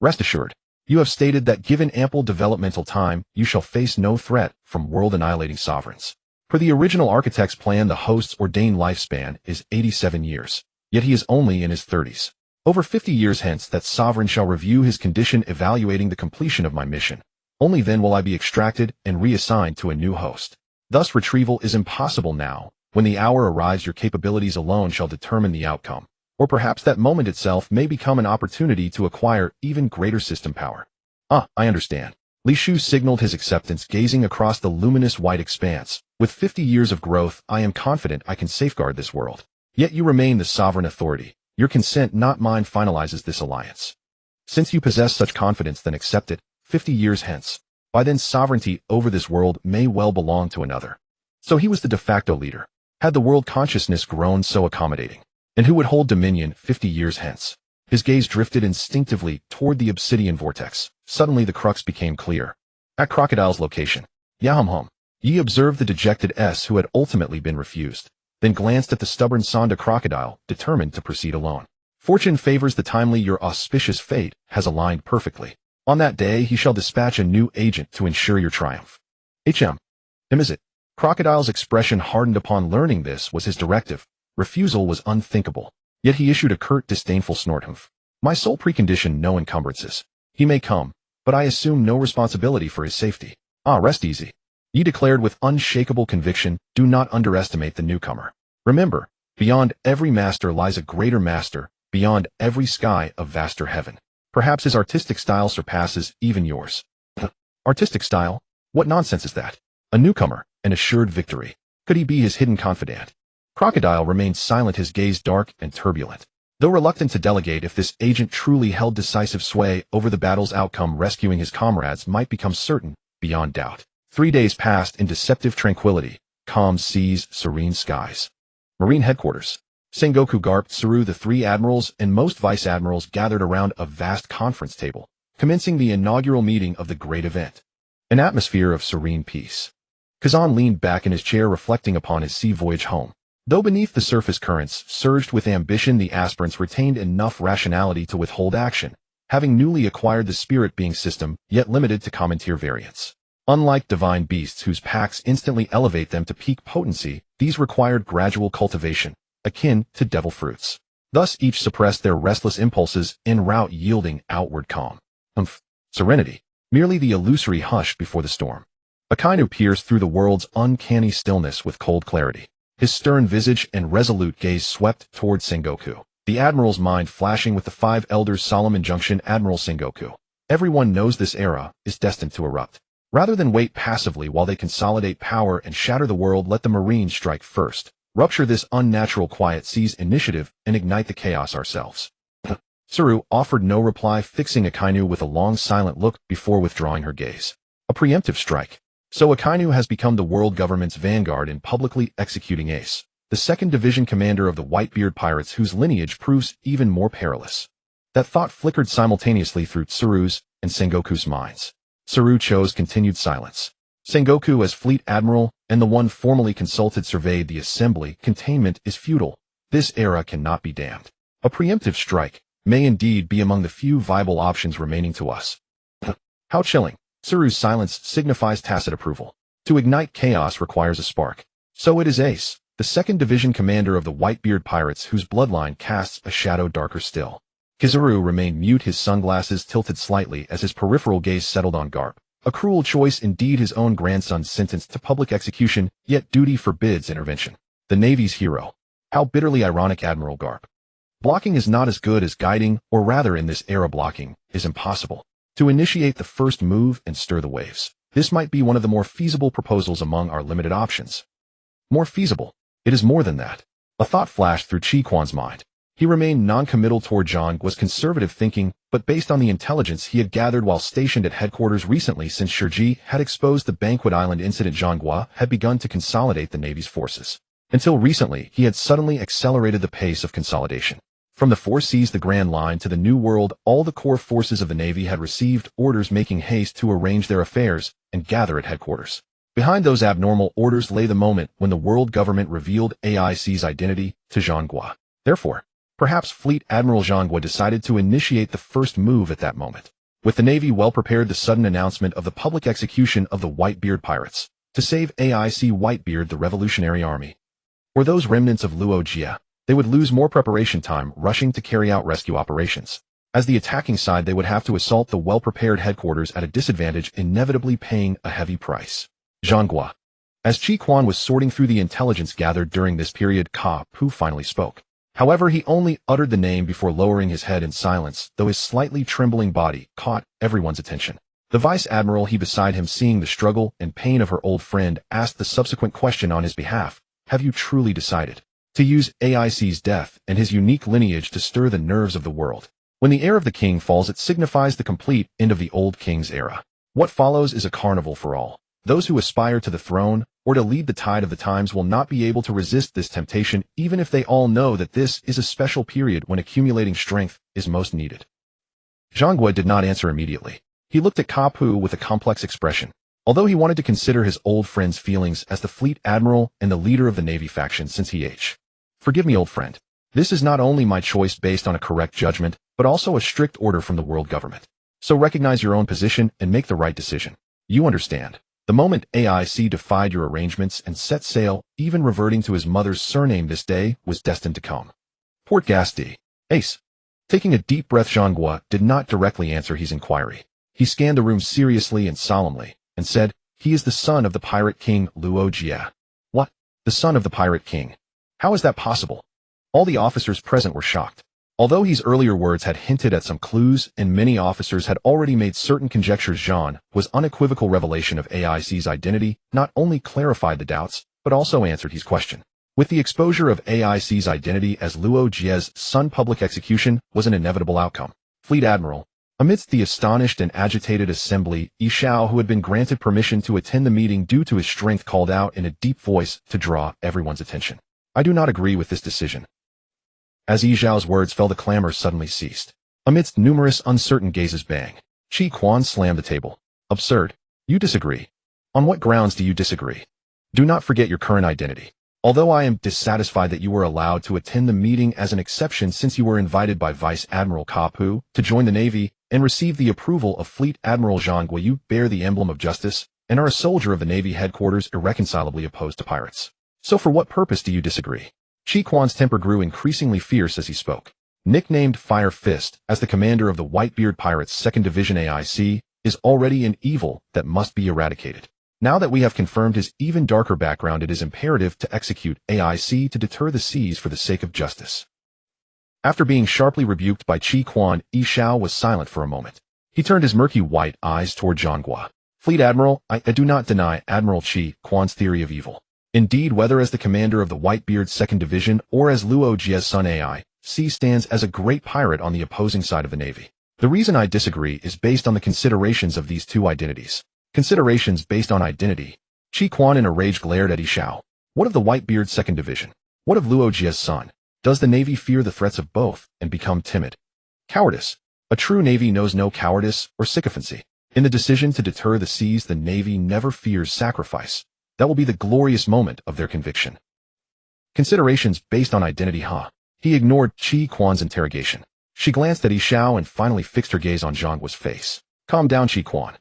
Rest assured, you have stated that given ample developmental time, you shall face no threat from world-annihilating sovereigns. Per the original architect's plan, the host's ordained lifespan is 87 years, yet he is only in his 30s. Over 50 years hence, that sovereign shall review his condition, evaluating the completion of my mission. Only then will I be extracted and reassigned to a new host. Thus retrieval is impossible now. When the hour arrives, your capabilities alone shall determine the outcome. Or perhaps that moment itself may become an opportunity to acquire even greater system power. Ah, I understand. Li Shu signaled his acceptance, gazing across the luminous white expanse. With 50 years of growth, I am confident I can safeguard this world. Yet you remain the sovereign authority. Your consent, not mine, finalizes this alliance. Since you possess such confidence, then accept it. 50 years hence, by then sovereignty over this world may well belong to another. So he was the de facto leader. Had the world consciousness grown so accommodating? And who would hold dominion 50 years hence? His gaze drifted instinctively toward the obsidian vortex. Suddenly the crux became clear. At Crocodile's location, Yahum, Yi observed the dejected S who had ultimately been refused, then glanced at the stubborn Sonda Crocodile, determined to proceed alone. Fortune favors the timely. Your auspicious fate has aligned perfectly. On that day he shall dispatch a new agent to ensure your triumph. Him is it? Crocodile's expression hardened upon learning this was his directive. Refusal was unthinkable. Yet he issued a curt, disdainful snort. My sole precondition, no encumbrances. He may come, but I assume no responsibility for his safety. Ah, rest easy. Yi declared with unshakable conviction, do not underestimate the newcomer. Remember, beyond every master lies a greater master, beyond every sky a vaster heaven. Perhaps his artistic style surpasses even yours. Artistic style? What nonsense is that? A newcomer, an assured victory. Could he be his hidden confidant? Crocodile remained silent, his gaze dark and turbulent. Though reluctant to delegate, if this agent truly held decisive sway over the battle's outcome, rescuing his comrades might become certain, beyond doubt. 3 days passed in deceptive tranquility, calm seas, serene skies. Marine headquarters. Sengoku Garp, Tsuru, the 3 admirals and most vice-admirals gathered around a vast conference table, commencing the inaugural meeting of the great event. An atmosphere of serene peace. Kazan leaned back in his chair, reflecting upon his sea voyage home. Though beneath the surface currents surged with ambition, the aspirants retained enough rationality to withhold action, having newly acquired the spirit being system, yet limited to common tier variants. Unlike divine beasts whose packs instantly elevate them to peak potency, these required gradual cultivation, akin to devil fruits. Thus each suppressed their restless impulses en route, yielding outward calm. Serenity, merely the illusory hush before the storm. Akainu pierced through the world's uncanny stillness with cold clarity. His stern visage and resolute gaze swept toward Sengoku, the admiral's mind flashing with the 5 elders' solemn injunction. Admiral Sengoku, everyone knows this era is destined to erupt. Rather than wait passively while they consolidate power and shatter the world, let the Marines strike first. Rupture this unnatural quiet, seize initiative, and ignite the chaos ourselves. Tsuru offered no reply, fixing Akainu with a long silent look before withdrawing her gaze. A preemptive strike. So Akainu has become the world government's vanguard in publicly executing ace. the 2nd Division commander of the Whitebeard pirates whose lineage proves even more perilous. That thought flickered simultaneously through Tsuru's and Sengoku's minds. Tsuru chose continued silence. Sengoku, as fleet admiral and the one formally consulted, surveyed the assembly. Containment is futile. This era cannot be damned. A preemptive strike may indeed be among the few viable options remaining to us. How chilling. Tsuru's silence signifies tacit approval. To ignite chaos requires a spark. So it is Ace, the 2nd Division commander of the Whitebeard pirates whose bloodline casts a shadow darker still. Kizaru remained mute, his sunglasses tilted slightly as his peripheral gaze settled on Garp. A cruel choice indeed, his own grandson sentenced to public execution, yet duty forbids intervention. The Navy's hero. How bitterly ironic, Admiral Garp. Blocking is not as good as guiding, or rather in this era blocking is impossible. To initiate the first move and stir the waves. This might be one of the more feasible proposals among our limited options. More feasible. It is more than that. A thought flashed through Chi Quan's mind. He remained non-committal toward Zhanggua's conservative thinking, but based on the intelligence he had gathered while stationed at headquarters recently since Shirji had exposed the Banquet Island incident, Zhanggua had begun to consolidate the Navy's forces. Until recently, he had suddenly accelerated the pace of consolidation. From the Four Seas, the Grand Line, to the New World, all the core forces of the Navy had received orders making haste to arrange their affairs and gather at headquarters. Behind those abnormal orders lay the moment when the world government revealed AIC's identity to Zhanggua. Therefore, perhaps Fleet Admiral Zhanggua decided to initiate the first move at that moment. With the Navy well prepared, the sudden announcement of the public execution of the Whitebeard pirates to save AIC Whitebeard, the Revolutionary Army, or those remnants of Luo Jie, they would lose more preparation time rushing to carry out rescue operations. As the attacking side, they would have to assault the well-prepared headquarters at a disadvantage, inevitably paying a heavy price. Zhanggua. As Chi Quan was sorting through the intelligence gathered during this period, Ka Pu finally spoke. However, he only uttered the name before lowering his head in silence, though his slightly trembling body caught everyone's attention. The Vice Admiral he beside him, seeing the struggle and pain of her old friend, asked the subsequent question on his behalf. Have you truly decided to use AIC's death and his unique lineage to stir the nerves of the world? When the heir of the king falls, it signifies the complete end of the old king's era. What follows is a carnival for all. Those who aspire to the throne or to lead the tide of the times will not be able to resist this temptation, even if they all know that this is a special period when accumulating strength is most needed. Zhanggua did not answer immediately. He looked at Ka Pu with a complex expression. Although he wanted to consider his old friend's feelings as the fleet admiral and the leader of the Navy faction since he Forgive me, old friend. This is not only my choice based on a correct judgment, but also a strict order from the world government. So recognize your own position and make the right decision. You understand. The moment AIC defied your arrangements and set sail, even reverting to his mother's surname, this day was destined to come. Port Gasti. Ace. Taking a deep breath, Zhanggua did not directly answer his inquiry. He scanned the room seriously and solemnly, and said, he is the son of the pirate king Luo Jie. What? The son of the pirate king? How is that possible? All the officers present were shocked. Although his earlier words had hinted at some clues and many officers had already made certain conjectures, Zhan's unequivocal revelation of AIC's identity not only clarified the doubts, but also answered his question. With the exposure of AIC's identity as Luo Jie's son, public execution was an inevitable outcome. Fleet Admiral. Amidst the astonished and agitated assembly, Yi Xiao, who had been granted permission to attend the meeting due to his strength, called out in a deep voice to draw everyone's attention. I do not agree with this decision. As Yi Xiao's words fell, the clamor suddenly ceased. Amidst numerous uncertain gazes, bang. Chi Quan slammed the table. Absurd. You disagree. On what grounds do you disagree? Do not forget your current identity. Although I am dissatisfied that you were allowed to attend the meeting as an exception, since you were invited by Vice Admiral Ka Pu to join the Navy and receive the approval of Fleet Admiral Zhanggua, you bear the emblem of justice and are a soldier of the Navy headquarters irreconcilably opposed to pirates. So for what purpose do you disagree? Chi Quan's temper grew increasingly fierce as he spoke. Nicknamed Fire Fist as the commander of the Whitebeard Pirates 2nd Division, AIC is already an evil that must be eradicated. Now that we have confirmed his even darker background, it is imperative to execute AIC to deter the seas for the sake of justice. After being sharply rebuked by Chi Quan, Yi Xiao was silent for a moment. He turned his murky white eyes toward Zhanggua. Fleet Admiral, I do not deny Admiral Chi Quan's theory of evil. Indeed, whether as the commander of the Whitebeard 2nd Division or as Luo Jie's son, AIC stands as a great pirate on the opposing side of the Navy. The reason I disagree is based on the considerations of these two identities. Considerations based on identity. Chi Quan in a rage glared at Yi Xiao. What of the Whitebeard 2nd Division? What of Luo Jie's son? Does the Navy fear the threats of both and become timid? Cowardice. A true Navy knows no cowardice or sycophancy. In the decision to deter the seas, the Navy never fears sacrifice. That will be the glorious moment of their conviction. Considerations based on identity. He ignored Qi Quan's interrogation. She glanced at Yi Xiao and finally fixed her gaze on Zhang Guo's face. Calm down, Qi Quan.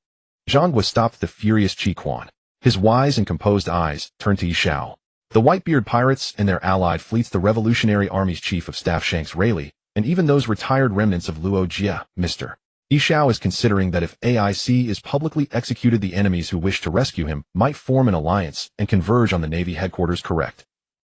Zhang Guo stopped the furious Qi Quan. His wise and composed eyes turned to Yi Xiao. The Whitebeard pirates and their allied fleets, the Revolutionary Army's Chief of Staff Shanks Rayleigh, and even those retired remnants of Luo Jie, Mr. Yi Xiao is considering that if AIC is publicly executed, the enemies who wish to rescue him might form an alliance and converge on the Navy headquarters. Correct.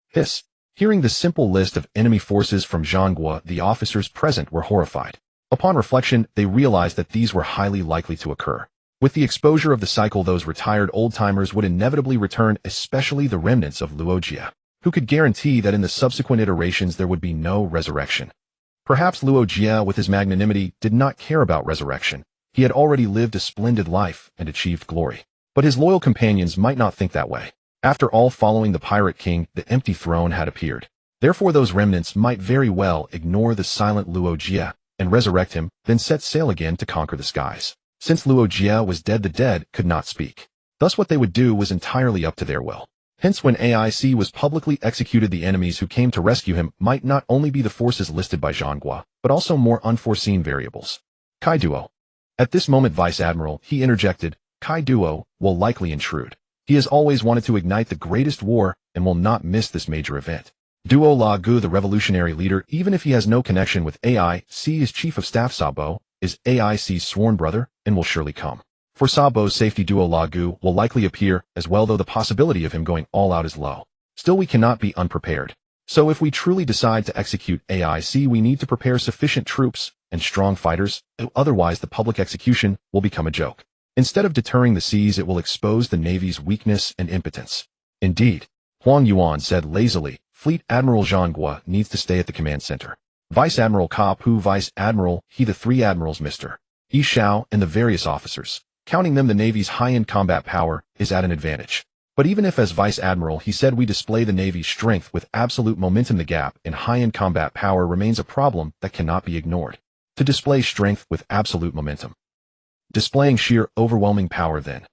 Hiss. Hearing the simple list of enemy forces from Zhang Guo, the officers present were horrified. Upon reflection, they realized that these were highly likely to occur. With the exposure of the cycle, those retired old-timers would inevitably return, especially the remnants of Luo Jie. Who could guarantee that in the subsequent iterations there would be no resurrection? Perhaps Luo Jie, with his magnanimity, did not care about resurrection. He had already lived a splendid life and achieved glory. But his loyal companions might not think that way. After all, following the Pirate King, the empty throne had appeared. Therefore those remnants might very well ignore the silent Luo Jie and resurrect him, then set sail again to conquer the skies. Since Luo Jie was dead, the dead could not speak. Thus what they would do was entirely up to their will. Hence, when AIC was publicly executed, the enemies who came to rescue him might not only be the forces listed by Zhang Guo, but also more unforeseen variables. Kai Duo. At this moment, Vice Admiral, he interjected, Kai Duo will likely intrude. He has always wanted to ignite the greatest war and will not miss this major event. Duo La Gu, the revolutionary leader, even if he has no connection with AIC, is Chief of Staff Sabo, is AIC's sworn brother, and will surely come. For Sabo's safety, Duo La Gu will likely appear as well, though the possibility of him going all out is low. Still, we cannot be unprepared. So if we truly decide to execute AIC, we need to prepare sufficient troops and strong fighters, otherwise the public execution will become a joke. Instead of deterring the seas, it will expose the Navy's weakness and impotence. Indeed, Huang Yuan said lazily, Fleet Admiral Zhang Guo needs to stay at the command center. Vice Admiral Ka Pu, Vice Admiral, he, the three admirals, Mr. Yi Xiao, and the various officers, counting them the Navy's high-end combat power, is at an advantage. But even if as Vice Admiral he said we display the Navy's strength with absolute momentum, the gap in high-end combat power remains a problem that cannot be ignored. To display strength with absolute momentum. Displaying sheer overwhelming power, then.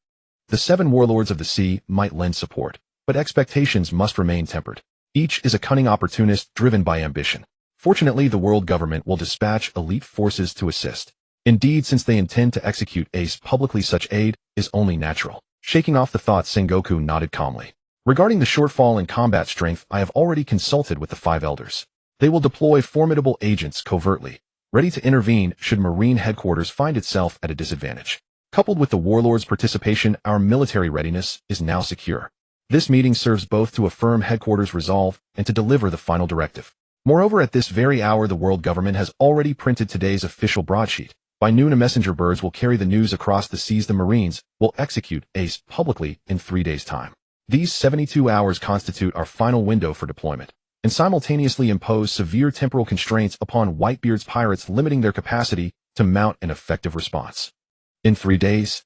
The seven warlords of the sea might lend support, but expectations must remain tempered. Each is a cunning opportunist driven by ambition. Fortunately, the world government will dispatch elite forces to assist. Indeed, since they intend to execute ACE publicly, such aid is only natural. Shaking off the thought, Sengoku nodded calmly. Regarding the shortfall in combat strength, I have already consulted with the five elders. They will deploy formidable agents covertly, ready to intervene should Marine headquarters find itself at a disadvantage. Coupled with the warlords' participation, our military readiness is now secure. This meeting serves both to affirm headquarters' resolve and to deliver the final directive. Moreover, at this very hour, the world government has already printed today's official broadsheet. By noon, a messenger birds will carry the news across the seas. The Marines will execute ACE publicly in 3 days' time. These 72 hours constitute our final window for deployment, and simultaneously impose severe temporal constraints upon Whitebeard's pirates, limiting their capacity to mount an effective response. In 3 days?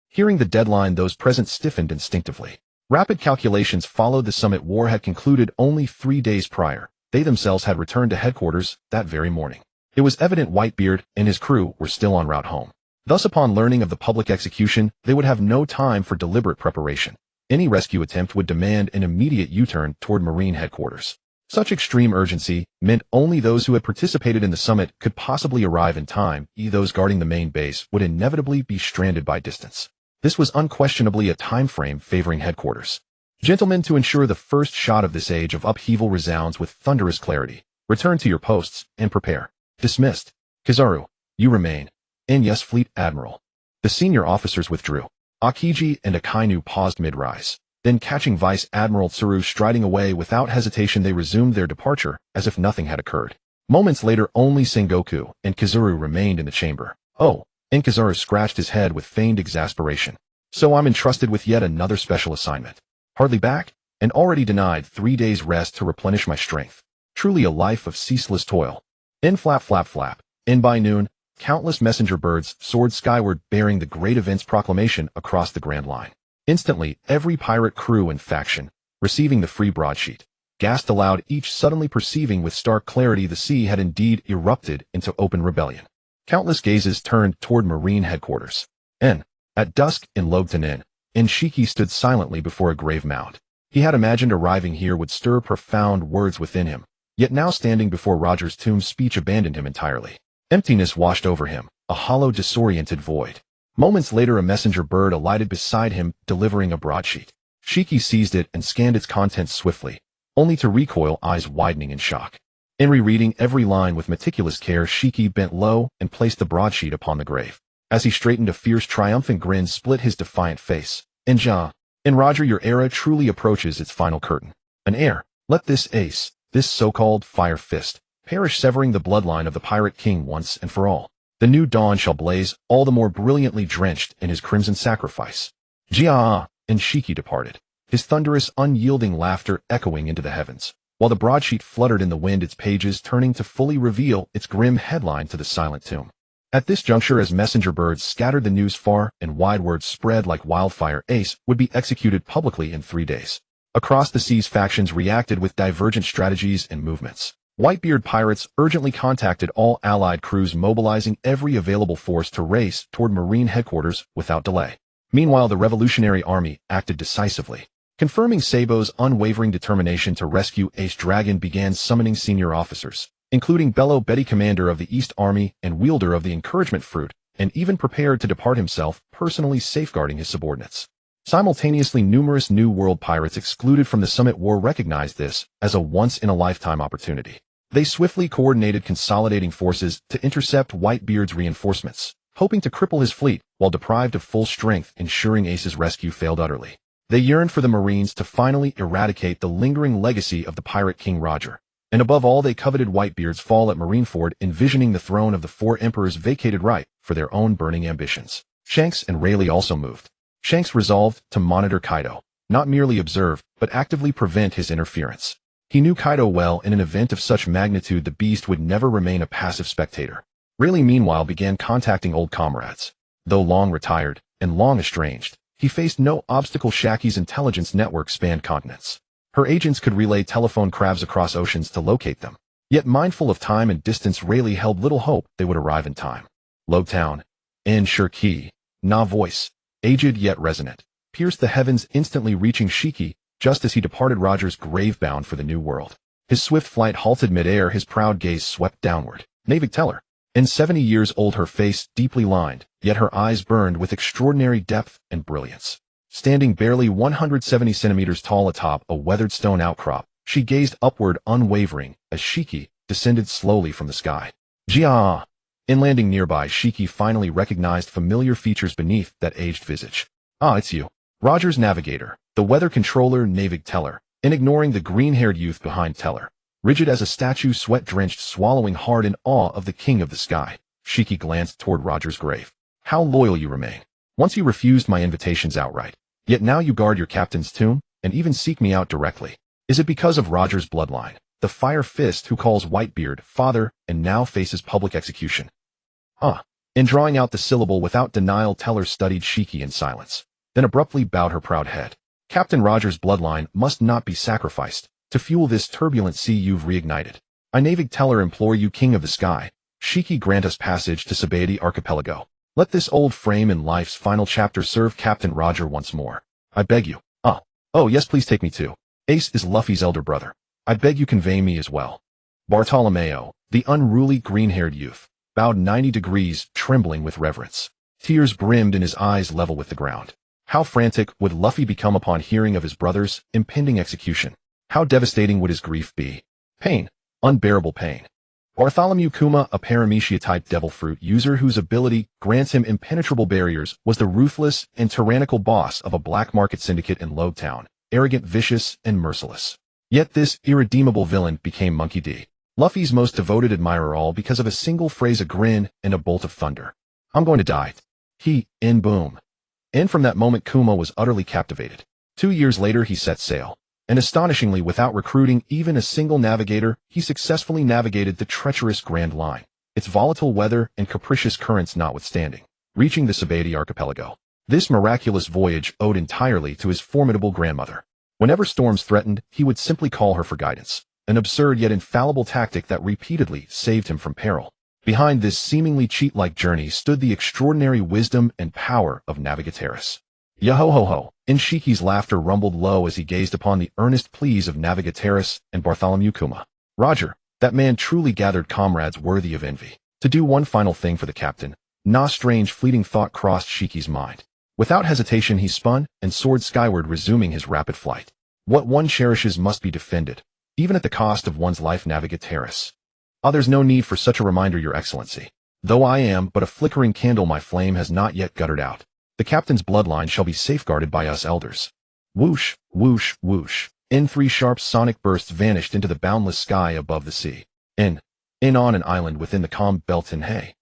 Hearing the deadline, those present stiffened instinctively. Rapid calculations followed. The summit war had concluded only 3 days prior. They themselves had returned to headquarters that very morning. It was evident Whitebeard and his crew were still en route home. Thus, upon learning of the public execution, they would have no time for deliberate preparation. Any rescue attempt would demand an immediate U-turn toward Marine headquarters. Such extreme urgency meant only those who had participated in the summit could possibly arrive in time. Those guarding the main base would inevitably be stranded by distance. This was unquestionably a time frame favoring headquarters. Gentlemen, to ensure the first shot of this age of upheaval resounds with thunderous clarity, return to your posts and prepare. Dismissed. Kizaru, you remain. And yes, Fleet Admiral. The senior officers withdrew. Akiji and Akainu paused mid-rise. Then, catching Vice Admiral Tsuru striding away without hesitation, they resumed their departure as if nothing had occurred. Moments later, only Sengoku and Kizaru remained in the chamber. Oh, and Kizaru scratched his head with feigned exasperation. So I'm entrusted with yet another special assignment. Hardly back, and already denied 3 days rest to replenish my strength. Truly a life of ceaseless toil. In flap, flap, flap. And by noon, countless messenger birds soared skyward, bearing the great event's proclamation across the Grand Line. Instantly, every pirate crew and faction, receiving the free broadsheet, gasped aloud, each suddenly perceiving with stark clarity the sea had indeed erupted into open rebellion. Countless gazes turned toward Marine headquarters. At dusk in Lobtanin, Shiki stood silently before a grave mound. He had imagined arriving here would stir profound words within him, yet now standing before Roger's tomb, speech abandoned him entirely. Emptiness washed over him, a hollow, disoriented void. Moments later, a messenger bird alighted beside him, delivering a broadsheet. Shiki seized it and scanned its contents swiftly, only to recoil, eyes widening in shock. In rereading every line with meticulous care, Shiki bent low and placed the broadsheet upon the grave. As he straightened, a fierce, triumphant grin split his defiant face. In Roger, your era truly approaches its final curtain. An heir. Let this ace, this so-called fire fist, perish, severing the bloodline of the pirate king once and for all. The new dawn shall blaze, all the more brilliantly drenched in his crimson sacrifice. And Shiki departed, his thunderous, unyielding laughter echoing into the heavens, while the broadsheet fluttered in the wind, its pages turning to fully reveal its grim headline to the silent tomb. At this juncture, as messenger birds scattered the news far and wide, word spread like wildfire. Ace would be executed publicly in 3 days. Across the seas, factions reacted with divergent strategies and movements. Whitebeard pirates urgently contacted all allied crews, mobilizing every available force to race toward Marine headquarters without delay. Meanwhile, the Revolutionary Army acted decisively. Confirming Sabo's unwavering determination to rescue Ace, Dragon began summoning senior officers, including Bello Betty, commander of the East Army and wielder of the encouragement fruit, and even prepared to depart himself, personally safeguarding his subordinates. Simultaneously, numerous New World pirates excluded from the summit war recognized this as a once-in-a-lifetime opportunity. They swiftly coordinated, consolidating forces to intercept Whitebeard's reinforcements, hoping to cripple his fleet while deprived of full strength, ensuring Ace's rescue failed utterly. They yearned for the Marines to finally eradicate the lingering legacy of the pirate king Roger. And above all, they coveted Whitebeard's fall at Marineford, envisioning the throne of the 4 emperors vacated right for their own burning ambitions. Shanks and Rayleigh also moved. Shanks resolved to monitor Kaido, not merely observe, but actively prevent his interference. He knew Kaido well. In an event of such magnitude, the beast would never remain a passive spectator. Rayleigh, meanwhile, began contacting old comrades. Though long retired and long estranged, he faced no obstacle. Shaki's intelligence network spanned continents. Her agents could relay telephone crabs across oceans to locate them. Yet mindful of time and distance, Rayleigh held little hope they would arrive in time. Lowtown, Shirki, Na voice, aged yet resonant, pierced the heavens, instantly reaching Shiki just as he departed Roger's grave, bound for the New World. His swift flight halted mid-air, his proud gaze swept downward. Navig Teller. 70 years old, her face deeply lined, yet her eyes burned with extraordinary depth and brilliance. Standing barely 170 centimeters tall atop a weathered stone outcrop, she gazed upward, unwavering, as Shiki descended slowly from the sky. In landing nearby, Shiki finally recognized familiar features beneath that aged visage. It's you. Roger's navigator, the weather controller, Navig Teller, and ignoring the green-haired youth behind Teller. Rigid as a statue, sweat-drenched, swallowing hard in awe of the king of the sky, Shiki glanced toward Roger's grave. How loyal you remain. Once you refused my invitations outright, yet now you guard your captain's tomb, and even seek me out directly. Is it because of Roger's bloodline, the Fire Fist who calls Whitebeard father and now faces public execution? In drawing out the syllable without denial, Teller studied Shiki in silence, then abruptly bowed her proud head. Captain Roger's bloodline must not be sacrificed to fuel this turbulent sea you've reignited. I, Navig Teller, implore you, king of the sky, Shiki, grant us passage to Sabaody Archipelago. Let this old frame in life's final chapter serve Captain Roger once more. I beg you. Oh yes, please take me too. Ace is Luffy's elder brother. I beg you convey me as well. Bartolomeo, the unruly green-haired youth, bowed 90 degrees, trembling with reverence. Tears brimmed in his eyes, level with the ground. How frantic would Luffy become upon hearing of his brother's impending execution? How devastating would his grief be? Pain. Unbearable pain. Bartholomew Kuma, a paramecia-type devil fruit user whose ability grants him impenetrable barriers, was the ruthless and tyrannical boss of a black market syndicate in Lobetown, arrogant, vicious, and merciless. Yet this irredeemable villain became Monkey D, Luffy's most devoted admirer, all because of a single phrase, a grin, and a bolt of thunder. I'm going to die. Boom. And from that moment, Kuma was utterly captivated. 2 years later, he set sail. And astonishingly, without recruiting even a single navigator, he successfully navigated the treacherous Grand Line, its volatile weather and capricious currents notwithstanding, reaching the Sabaody Archipelago. This miraculous voyage owed entirely to his formidable grandmother. Whenever storms threatened, he would simply call her for guidance, an absurd yet infallible tactic that repeatedly saved him from peril. Behind this seemingly cheat-like journey stood the extraordinary wisdom and power of Navigateris. Yo-ho-ho-ho! Inshiki's laughter rumbled low as he gazed upon the earnest pleas of Navigateris and Bartholomew Kuma. Roger, that man truly gathered comrades worthy of envy. To do one final thing for the captain, no strange fleeting thought crossed Shiki's mind. Without hesitation he spun and soared skyward, resuming his rapid flight. What one cherishes must be defended, even at the cost of one's life. Navigateris. There's no need for such a reminder, Your Excellency. Though I am but a flickering candle, my flame has not yet guttered out. The captain's bloodline shall be safeguarded by us elders. Whoosh, whoosh, whoosh. In three sharp sonic bursts vanished into the boundless sky above the sea. In on an island within the calm belt. In hey.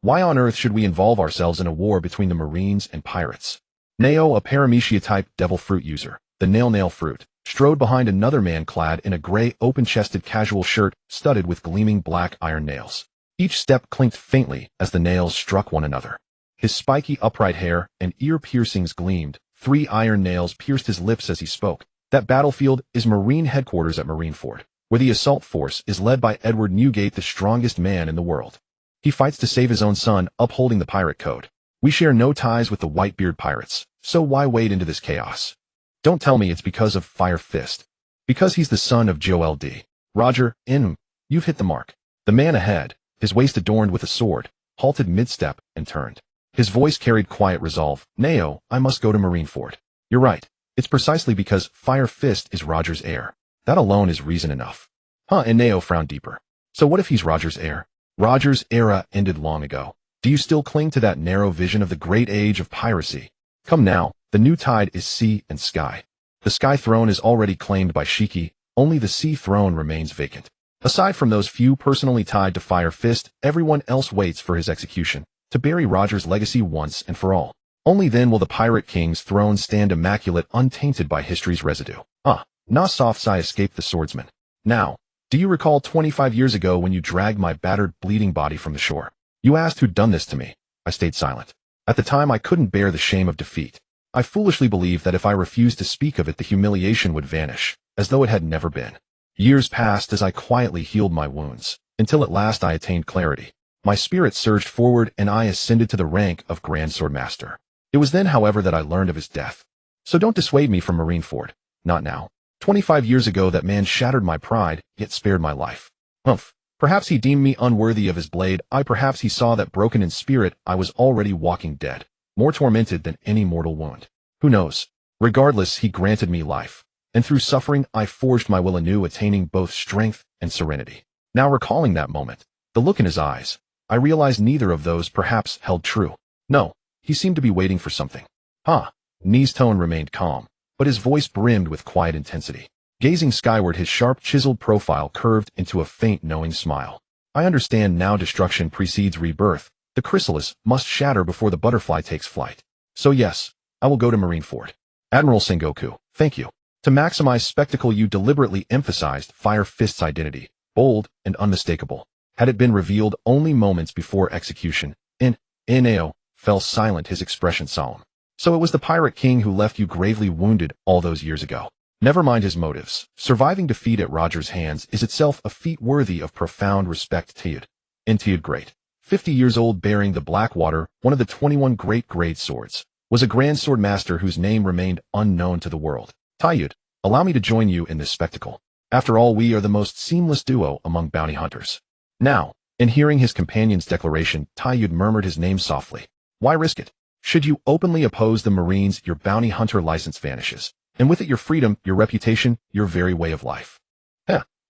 Why on earth should we involve ourselves in a war between the Marines and pirates? Neo, a paramecia-type devil fruit user, the nail fruit, strode behind another man clad in a gray, open-chested casual shirt studded with gleaming black iron nails. Each step clinked faintly as the nails struck one another. His spiky, upright hair and ear piercings gleamed. 3 iron nails pierced his lips as he spoke. That battlefield is Marine headquarters at Marineford, where the assault force is led by Edward Newgate, the strongest man in the world. He fights to save his own son, upholding the pirate code. We share no ties with the Whitebeard pirates, so why wade into this chaos? Don't tell me it's because of Fire Fist. Because he's the son of Joel D. Roger, you've hit the mark. The man ahead, his waist adorned with a sword, halted mid-step and turned. His voice carried quiet resolve. Neo, I must go to Marineford. You're right. It's precisely because Fire Fist is Roger's heir. That alone is reason enough. And Neo frowned deeper. So what if he's Roger's heir? Roger's era ended long ago. Do you still cling to that narrow vision of the great age of piracy? Come now, the new tide is sea and sky. The sky throne is already claimed by Shiki, only the sea throne remains vacant. Aside from those few personally tied to Fire Fist, everyone else waits for his execution, to bury Roger's legacy once and for all. Only then will the Pirate King's throne stand immaculate, untainted by history's residue. Na soft sigh escaped the swordsman. Now, do you recall 25 years ago when you dragged my battered, bleeding body from the shore? You asked who'd done this to me. I stayed silent. At the time I couldn't bear the shame of defeat. I foolishly believed that if I refused to speak of it, the humiliation would vanish, as though it had never been. Years passed as I quietly healed my wounds, until at last I attained clarity. My spirit surged forward and I ascended to the rank of Grand Swordmaster. It was then, however, that I learned of his death. So don't dissuade me from Marineford. Not now. 25 years ago that man shattered my pride, yet spared my life. Perhaps he deemed me unworthy of his blade. Perhaps he saw that broken in spirit I was already walking dead, more tormented than any mortal wound. Who knows? Regardless, he granted me life. And through suffering I forged my will anew, attaining both strength and serenity. Now recalling that moment, the look in his eyes, I realized neither of those perhaps held true. No, he seemed to be waiting for something. Ni's tone remained calm, but his voice brimmed with quiet intensity. Gazing skyward, his sharp, chiseled profile curved into a faint, knowing smile. I understand now. Destruction precedes rebirth. The chrysalis must shatter before the butterfly takes flight. So yes, I will go to Marineford. Admiral Sengoku, thank you. To maximize spectacle, you deliberately emphasized Fire Fist's identity, bold and unmistakable. Had it been revealed only moments before execution, Neo fell silent, his expression solemn. So it was the Pirate King who left you gravely wounded all those years ago. Never mind his motives. Surviving defeat at Roger's hands is itself a feat worthy of profound respect. Tiud Great, 50 years old, bearing the Blackwater, one of the 21 great grade swords, was a Grand Sword Master whose name remained unknown to the world. Tiud, allow me to join you in this spectacle. After all, we are the most seamless duo among bounty hunters. Now, in hearing his companion's declaration, Tiud murmured his name softly. Why risk it? Should you openly oppose the Marines, your bounty hunter license vanishes, and with it your freedom, your reputation, your very way of life.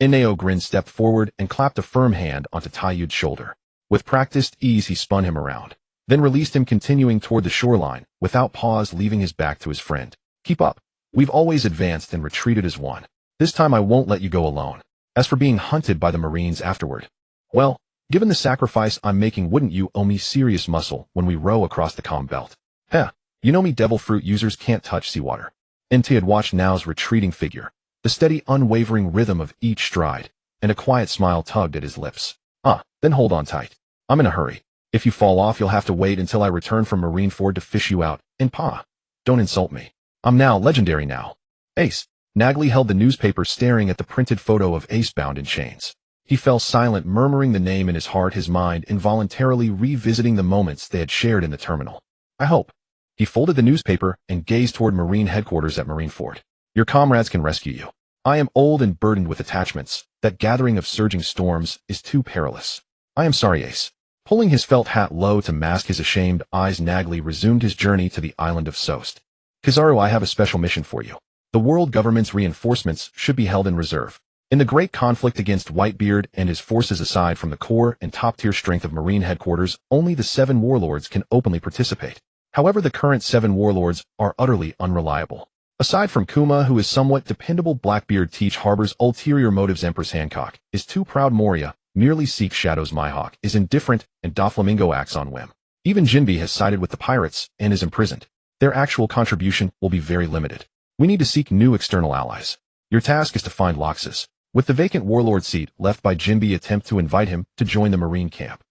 Neo grinned, stepped forward, and clapped a firm hand onto Tiud's shoulder. With practiced ease he spun him around, then released him, continuing toward the shoreline, without pause, leaving his back to his friend. Keep up. We've always advanced and retreated as one. This time I won't let you go alone. As for being hunted by the Marines afterward, well, given the sacrifice I'm making, wouldn't you owe me serious muscle when we row across the calm belt? You know me, devil fruit users can't touch seawater. Nt had watched Nao's retreating figure, the steady, unwavering rhythm of each stride, and a quiet smile tugged at his lips. Then hold on tight. I'm in a hurry. If you fall off, you'll have to wait until I return from Marineford to fish you out. And don't insult me. I'm now legendary now. Ace. Nagley held the newspaper staring at the printed photo of Ace bound in chains. He fell silent, murmuring the name in his heart, his mind involuntarily revisiting the moments they had shared in the terminal. I hope. He folded the newspaper and gazed toward Marine headquarters at Marineford. Your comrades can rescue you. I am old and burdened with attachments. That gathering of surging storms is too perilous. I am sorry, Ace. Pulling his felt hat low to mask his ashamed eyes, Nagley resumed his journey to the island of Soest. Kizaru, I have a special mission for you. The world government's reinforcements should be held in reserve. In the great conflict against Whitebeard and his forces, aside from the core and top-tier strength of Marine headquarters, only the 7 warlords can openly participate. However, the current 7 warlords are utterly unreliable. Aside from Kuma, who is somewhat dependable, Blackbeard Teach harbors ulterior motives. Empress Hancock is too proud. Moria merely seeks shadows. Mihawk is indifferent, and Doflamingo acts on whim. Even Jinbe has sided with the pirates and is imprisoned. Their actual contribution will be very limited. We need to seek new external allies. Your task is to find Loxus. With the vacant warlord seat left by Jinbe, attempt to invite him to join the Marine camp.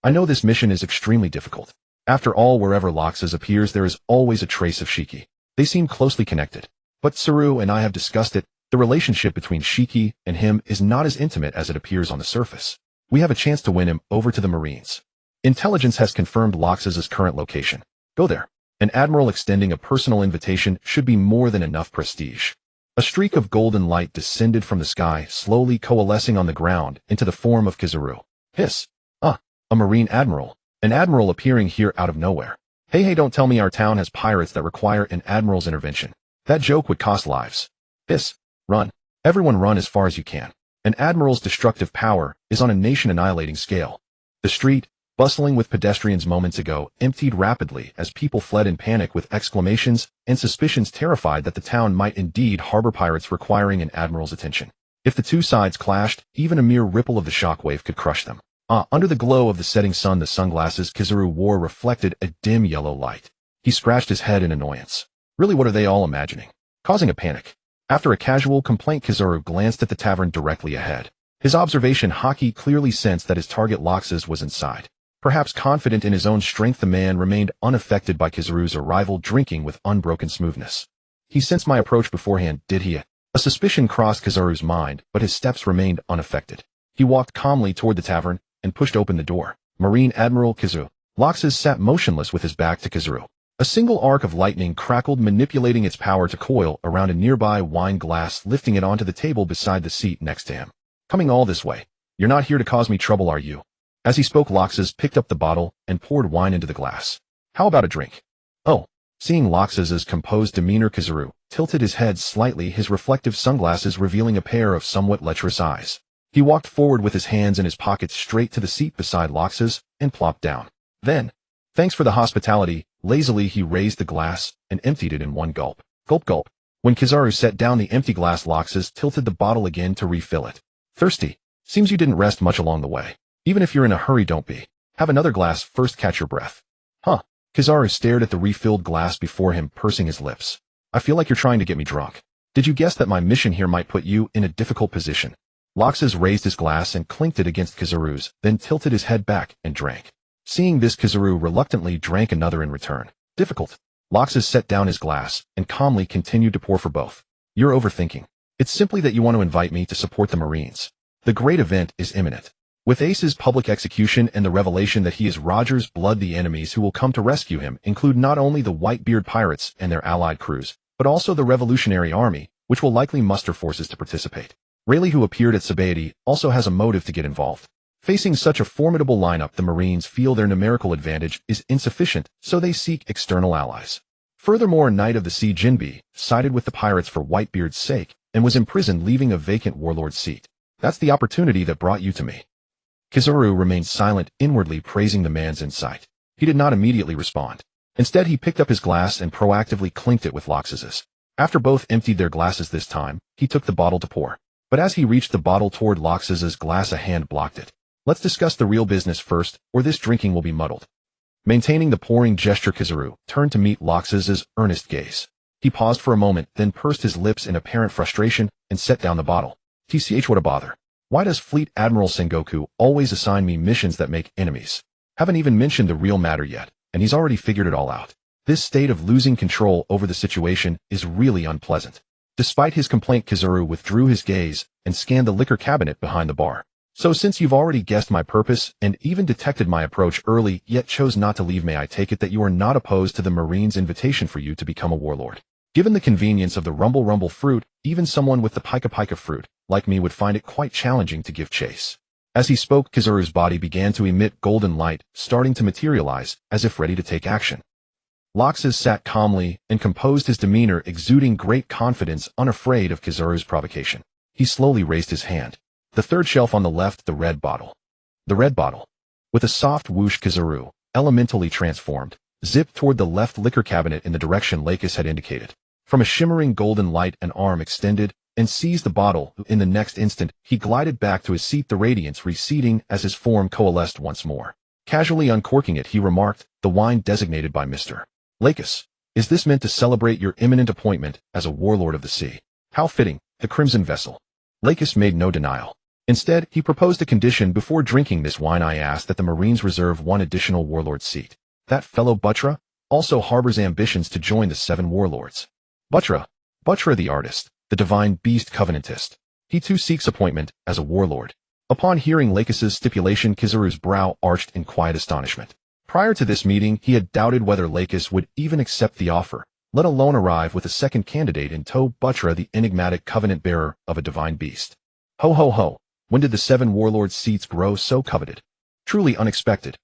I know this mission is extremely difficult. After all, wherever Loxus appears, there is always a trace of Shiki. They seem closely connected. But Saru and I have discussed it. The relationship between Shiki and him is not as intimate as it appears on the surface. We have a chance to win him over to the Marines. Intelligence has confirmed Loxus's current location. Go there. An admiral extending a personal invitation should be more than enough prestige. A streak of golden light descended from the sky, slowly coalescing on the ground into the form of Kizaru. Hiss. A Marine admiral. An admiral appearing here out of nowhere. Hey, don't tell me our town has pirates that require an admiral's intervention. That joke would cost lives. Hiss. Run. Everyone run as far as you can. An admiral's destructive power is on a nation-annihilating scale. The street, bustling with pedestrians moments ago, emptied rapidly as people fled in panic with exclamations and suspicions, terrified that the town might indeed harbor pirates requiring an admiral's attention. If the two sides clashed, even a mere ripple of the shockwave could crush them. Under the glow of the setting sun, the sunglasses Kizaru wore reflected a dim yellow light. He scratched his head in annoyance. Really, what are they all imagining? Causing a panic. After a casual complaint, Kizaru glanced at the tavern directly ahead. His observation Haki clearly sensed that his target Loxus was inside. Perhaps confident in his own strength, the man remained unaffected by Kizaru's arrival, drinking with unbroken smoothness. He sensed my approach beforehand, did he? A suspicion crossed Kizaru's mind, but his steps remained unaffected. He walked calmly toward the tavern and pushed open the door. Marine Admiral Kizaru. Loxus sat motionless with his back to Kizaru. A single arc of lightning crackled, manipulating its power to coil around a nearby wine glass, lifting it onto the table beside the seat next to him. Coming all this way. You're not here to cause me trouble, are you? As he spoke, Loxus picked up the bottle and poured wine into the glass. How about a drink? Oh. Seeing Loxus's composed demeanor, Kizaru tilted his head slightly, his reflective sunglasses revealing a pair of somewhat lecherous eyes. He walked forward with his hands in his pockets straight to the seat beside Loxus and plopped down. Then, thanks for the hospitality. Lazily he raised the glass and emptied it in one gulp. Gulp gulp. When Kizaru set down the empty glass, Loxus tilted the bottle again to refill it. Thirsty? Seems you didn't rest much along the way. Even if you're in a hurry, don't be. Have another glass first, catch your breath. Kizaru stared at the refilled glass before him, pursing his lips. I feel like you're trying to get me drunk. Did you guess that my mission here might put you in a difficult position? Loxus raised his glass and clinked it against Kizaru's, then tilted his head back and drank. Seeing this, Kizaru reluctantly drank another in return. Difficult. Loxus set down his glass and calmly continued to pour for both. You're overthinking. It's simply that you want to invite me to support the Marines. The great event is imminent. With Ace's public execution and the revelation that he is Roger's blood, the enemies who will come to rescue him include not only the Whitebeard pirates and their allied crews, but also the Revolutionary Army, which will likely muster forces to participate. Rayleigh, who appeared at Sabaody, also has a motive to get involved. Facing such a formidable lineup, the Marines feel their numerical advantage is insufficient, so they seek external allies. Furthermore, Knight of the Sea Jinbe sided with the pirates for Whitebeard's sake and was imprisoned, leaving a vacant warlord seat. That's the opportunity that brought you to me. Kizaru remained silent, inwardly praising the man's insight. He did not immediately respond. Instead, he picked up his glass and proactively clinked it with Loxus's. After both emptied their glasses this time, he took the bottle to pour. But as he reached the bottle toward Loxus's glass, a hand blocked it. Let's discuss the real business first, or this drinking will be muddled. Maintaining the pouring gesture, Kizaru turned to meet Loxus's earnest gaze. He paused for a moment, then pursed his lips in apparent frustration and set down the bottle. TCH, what a bother. Why does Fleet Admiral Sengoku always assign me missions that make enemies? Haven't even mentioned the real matter yet, and he's already figured it all out. This state of losing control over the situation is really unpleasant. Despite his complaint, Kizaru withdrew his gaze and scanned the liquor cabinet behind the bar. So since you've already guessed my purpose and even detected my approach early yet chose not to leave, may I take it that you are not opposed to the Marine's invitation for you to become a warlord? Given the convenience of the rumble fruit, even someone with the pika fruit, like me, would find it quite challenging to give chase. As he spoke, Kizaru's body began to emit golden light, starting to materialize, as if ready to take action. Loxus sat calmly and composed, his demeanor exuding great confidence, unafraid of Kizaru's provocation. He slowly raised his hand. The third shelf on the left, the red bottle. The red bottle. With a soft whoosh, Kizaru, elementally transformed, zipped toward the left liquor cabinet in the direction Lakis had indicated. From a shimmering golden light, an arm extended and seized the bottle. In the next instant, he glided back to his seat, the radiance receding as his form coalesced once more. Casually uncorking it, he remarked, "The wine designated by Mr. Lakis. Is this meant to celebrate your imminent appointment as a warlord of the sea? How fitting, the crimson vessel." Lakis made no denial. Instead, he proposed a condition: before drinking this wine, I asked that the Marines reserve one additional warlord seat. That fellow Butra also harbors ambitions to join the 7 warlords. Butra the artist, the divine beast covenantist. He too seeks appointment as a warlord. Upon hearing Lakis's stipulation, Kizaru's brow arched in quiet astonishment. Prior to this meeting, he had doubted whether Lakis would even accept the offer, let alone arrive with a second candidate in tow. Butra, the enigmatic covenant bearer of a divine beast. Ho ho ho. When did the 7 warlords' seats grow so coveted? Truly unexpected.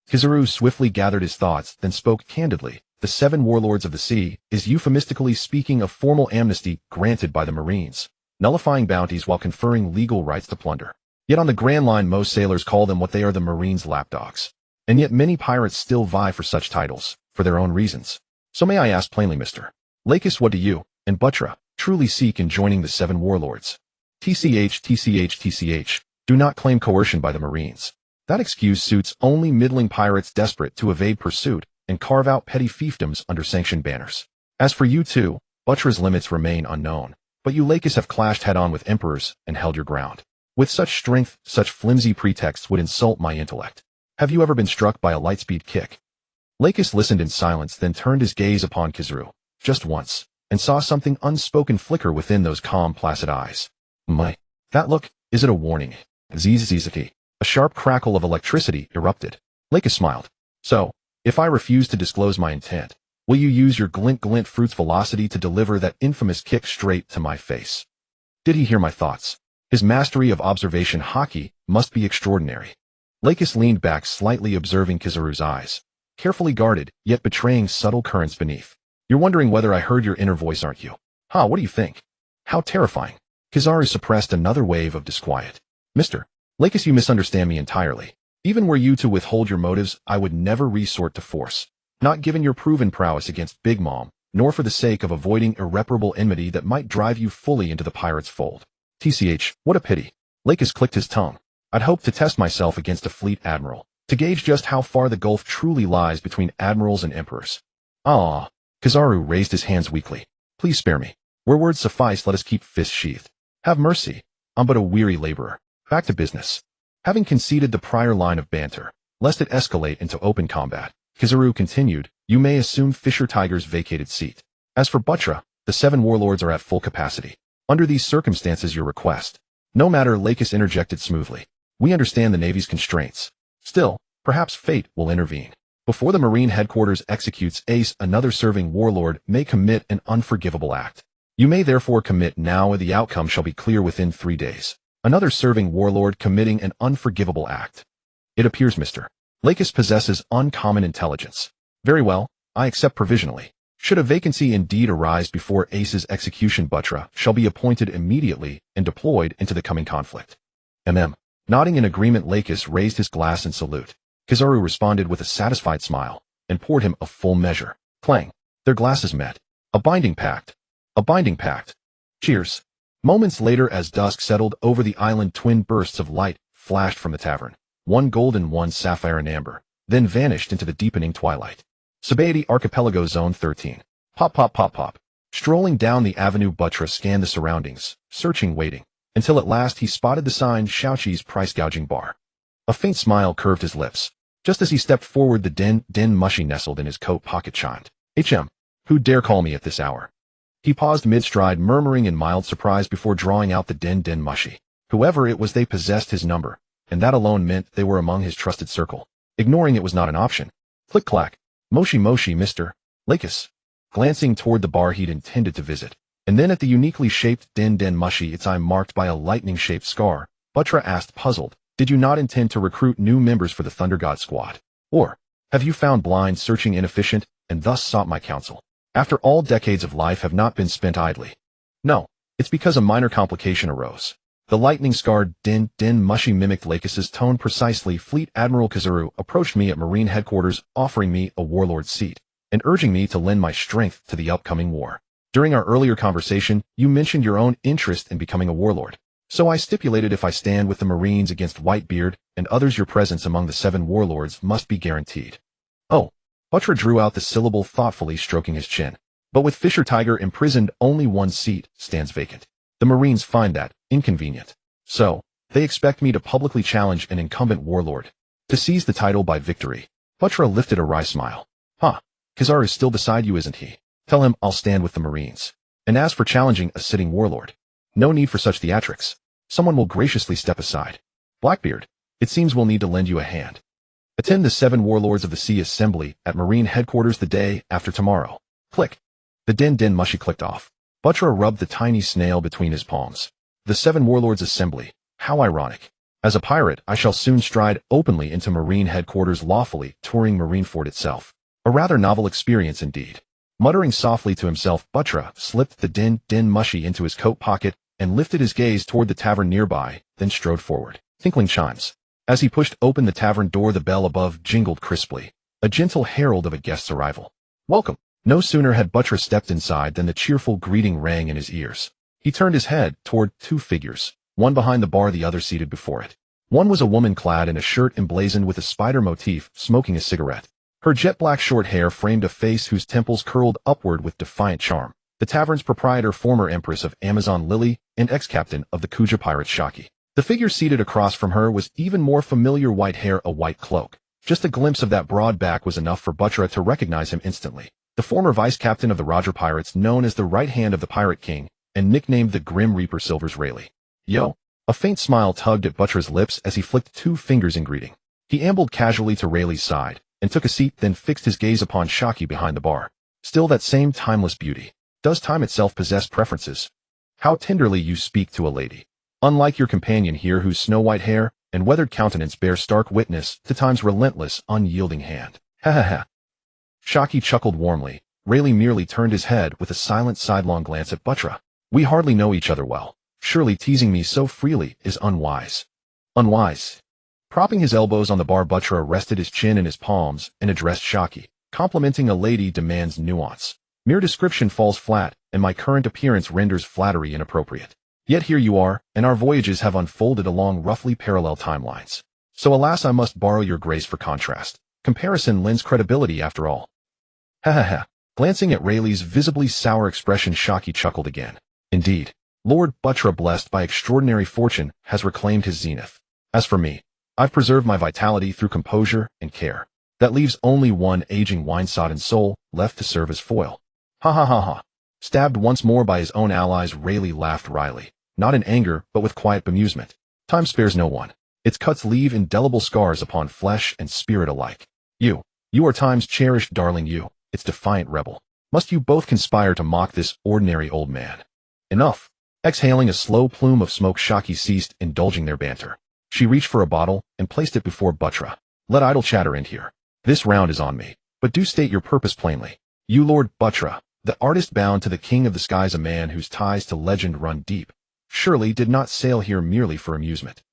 Kizaru swiftly gathered his thoughts, then spoke candidly. The 7 warlords of the sea is euphemistically speaking of formal amnesty granted by the Marines, nullifying bounties while conferring legal rights to plunder. Yet on the Grand Line, most sailors call them what they are: the Marines' lapdogs. And yet many pirates still vie for such titles, for their own reasons. So may I ask plainly, Mr. Lakis, what do you and Butra truly seek in joining the 7 warlords? TCH. Do not claim coercion by the Marines. That excuse suits only middling pirates desperate to evade pursuit and carve out petty fiefdoms under sanctioned banners. As for you two, Butra's limits remain unknown, but you Lakis have clashed head-on with emperors and held your ground. With such strength, such flimsy pretexts would insult my intellect. Have you ever been struck by a lightspeed kick? Lakis listened in silence, then turned his gaze upon Kizaru, just once, and saw something unspoken flicker within those calm, placid eyes. My, that look, is it a warning? Zzzz. A sharp crackle of electricity erupted. Lakis smiled. So, if I refuse to disclose my intent, will you use your glint fruit's velocity to deliver that infamous kick straight to my face? Did he hear my thoughts? His mastery of observation hockey must be extraordinary. Lakis leaned back slightly, observing Kizaru's eyes, carefully guarded, yet betraying subtle currents beneath. You're wondering whether I heard your inner voice, aren't you? What do you think? How terrifying. Kizaru suppressed another wave of disquiet. Mr. Lakis, you misunderstand me entirely. Even were you to withhold your motives, I would never resort to force. Not given your proven prowess against Big Mom, nor for the sake of avoiding irreparable enmity that might drive you fully into the pirate's fold. TCH, what a pity. Lakis clicked his tongue. I'd hoped to test myself against a fleet admiral, to gauge just how far the gulf truly lies between admirals and emperors. Kizaru raised his hands weakly. Please spare me. Where words suffice, let us keep fists sheathed. Have mercy. I'm but a weary laborer. Back to business. Having conceded the prior line of banter, lest it escalate into open combat, Kizaru continued, you may assume Fisher Tiger's vacated seat. As for Butra, the 7 warlords are at full capacity. Under these circumstances, your request. No matter, Lakis interjected smoothly. We understand the Navy's constraints. Still, perhaps fate will intervene. Before the Marine headquarters executes Ace, another serving warlord may commit an unforgivable act. You may therefore commit now, and the outcome shall be clear within 3 days. Another serving warlord committing an unforgivable act. It appears Mr. Lakis possesses uncommon intelligence. Very well, I accept provisionally. Should a vacancy indeed arise before Ace's execution, Butra shall be appointed immediately and deployed into the coming conflict. Nodding in agreement, Lakis raised his glass in salute. Kizaru responded with a satisfied smile and poured him a full measure. Clang. Their glasses met. A binding pact. A binding pact. Cheers. Moments later, as dusk settled over the island, twin bursts of light flashed from the tavern. One golden, one sapphire and amber, then vanished into the deepening twilight. Sabaody Archipelago Zone 13. Pop. Strolling down the avenue, Butra scanned the surroundings, searching, waiting, until at last he spotted the sign Shouchi's Price Gouging Bar. A faint smile curved his lips. Just as he stepped forward, the din mushy nestled in his coat pocket chimed. Who dare call me at this hour? He paused mid-stride, murmuring in mild surprise before drawing out the din mushy. Whoever it was, they possessed his number, and that alone meant they were among his trusted circle. Ignoring it was not an option. Click-clack. Moshi, Mr. Lakis. Glancing toward the bar he'd intended to visit, and then at the uniquely shaped din mushy, its eye marked by a lightning-shaped scar, Buttra asked, puzzled, "Did you not intend to recruit new members for the Thunder God Squad? Or have you found blind searching inefficient, and thus sought my counsel? After all, decades of life have not been spent idly." "No, it's because a minor complication arose." The lightning-scarred din mushy mimicked Lakis's tone precisely. "Fleet Admiral Kazuru approached me at Marine headquarters, offering me a warlord's seat, and urging me to lend my strength to the upcoming war. During our earlier conversation, you mentioned your own interest in becoming a warlord. So I stipulated if I stand with the Marines against Whitebeard and others, your presence among the 7 warlords must be guaranteed." "Oh." Buttra drew out the syllable thoughtfully, stroking his chin. "But with Fisher Tiger imprisoned, only one seat stands vacant. The Marines find that inconvenient. So they expect me to publicly challenge an incumbent warlord to seize the title by victory." Buttra lifted a wry smile. "Huh. Kazar is still beside you, isn't he? Tell him I'll stand with the Marines. And as for challenging a sitting warlord, no need for such theatrics. Someone will graciously step aside. Blackbeard, it seems we'll need to lend you a hand. Attend the 7 Warlords of the Sea assembly at Marine headquarters the day after tomorrow." Click. The din mushy clicked off. Buttra rubbed the tiny snail between his palms. The 7 Warlords assembly. How ironic. As a pirate, I shall soon stride openly into Marine headquarters, lawfully touring Marineford itself. A rather novel experience indeed. Muttering softly to himself, Buttra slipped the din mushy into his coat pocket and lifted his gaze toward the tavern nearby, then strode forward. Tinkling chimes. As he pushed open the tavern door, the bell above jingled crisply, a gentle herald of a guest's arrival. "Welcome." No sooner had Buttra stepped inside than the cheerful greeting rang in his ears. He turned his head toward 2 figures, one behind the bar, the other seated before it. One was a woman clad in a shirt emblazoned with a spider motif, smoking a cigarette. Her jet-black short hair framed a face whose temples curled upward with defiant charm. The tavern's proprietor, former empress of Amazon Lily, and ex-captain of the Kuja pirates Shaki. The figure seated across from her was even more familiar: white hair, a white cloak. Just a glimpse of that broad back was enough for Buttra to recognize him instantly. The former vice-captain of the Roger Pirates, known as the right hand of the Pirate King, and nicknamed the Grim Reaper, Silver's Rayleigh. "Yo." A faint smile tugged at Buttra's lips as he flicked 2 fingers in greeting. He ambled casually to Rayleigh's side and took a seat, then fixed his gaze upon Shaki behind the bar. Still that same timeless beauty. Does time itself possess preferences? How tenderly you speak to a lady. Unlike your companion here, whose snow-white hair and weathered countenance bear stark witness to time's relentless, unyielding hand. Ha ha ha. Shaki chuckled warmly. Rayleigh merely turned his head with a silent sidelong glance at Buttra. "We hardly know each other well. Surely teasing me so freely is unwise." "Unwise." Propping his elbows on the bar, Buttra rested his chin in his palms and addressed Shaki. "Complimenting a lady demands nuance. Mere description falls flat, and my current appearance renders flattery inappropriate. Yet here you are, and our voyages have unfolded along roughly parallel timelines. So alas, I must borrow your grace for contrast. Comparison lends credibility after all." Ha ha ha. Glancing at Rayleigh's visibly sour expression, Shaki chuckled again. "Indeed, Lord Buttra, blessed by extraordinary fortune, has reclaimed his zenith. As for me, I've preserved my vitality through composure and care. That leaves only one aging wine-sodden soul left to serve as foil." Ha ha ha ha. Stabbed once more by his own allies, Rayleigh laughed wryly, not in anger but with quiet bemusement. Time spares no one. Its cuts leave indelible scars upon flesh and spirit alike. You are time's cherished darling, you, its defiant rebel. Must you both conspire to mock this ordinary old man? Enough. Exhaling a slow plume of smoke, Shaki ceased indulging their banter. She reached for a bottle and placed it before Buttra. "Let idle chatter end here. This round is on me, but do state your purpose plainly. You, Lord Buttra, the artist bound to the King of the Skies, a man whose ties to legend run deep, surely did not sail here merely for amusement."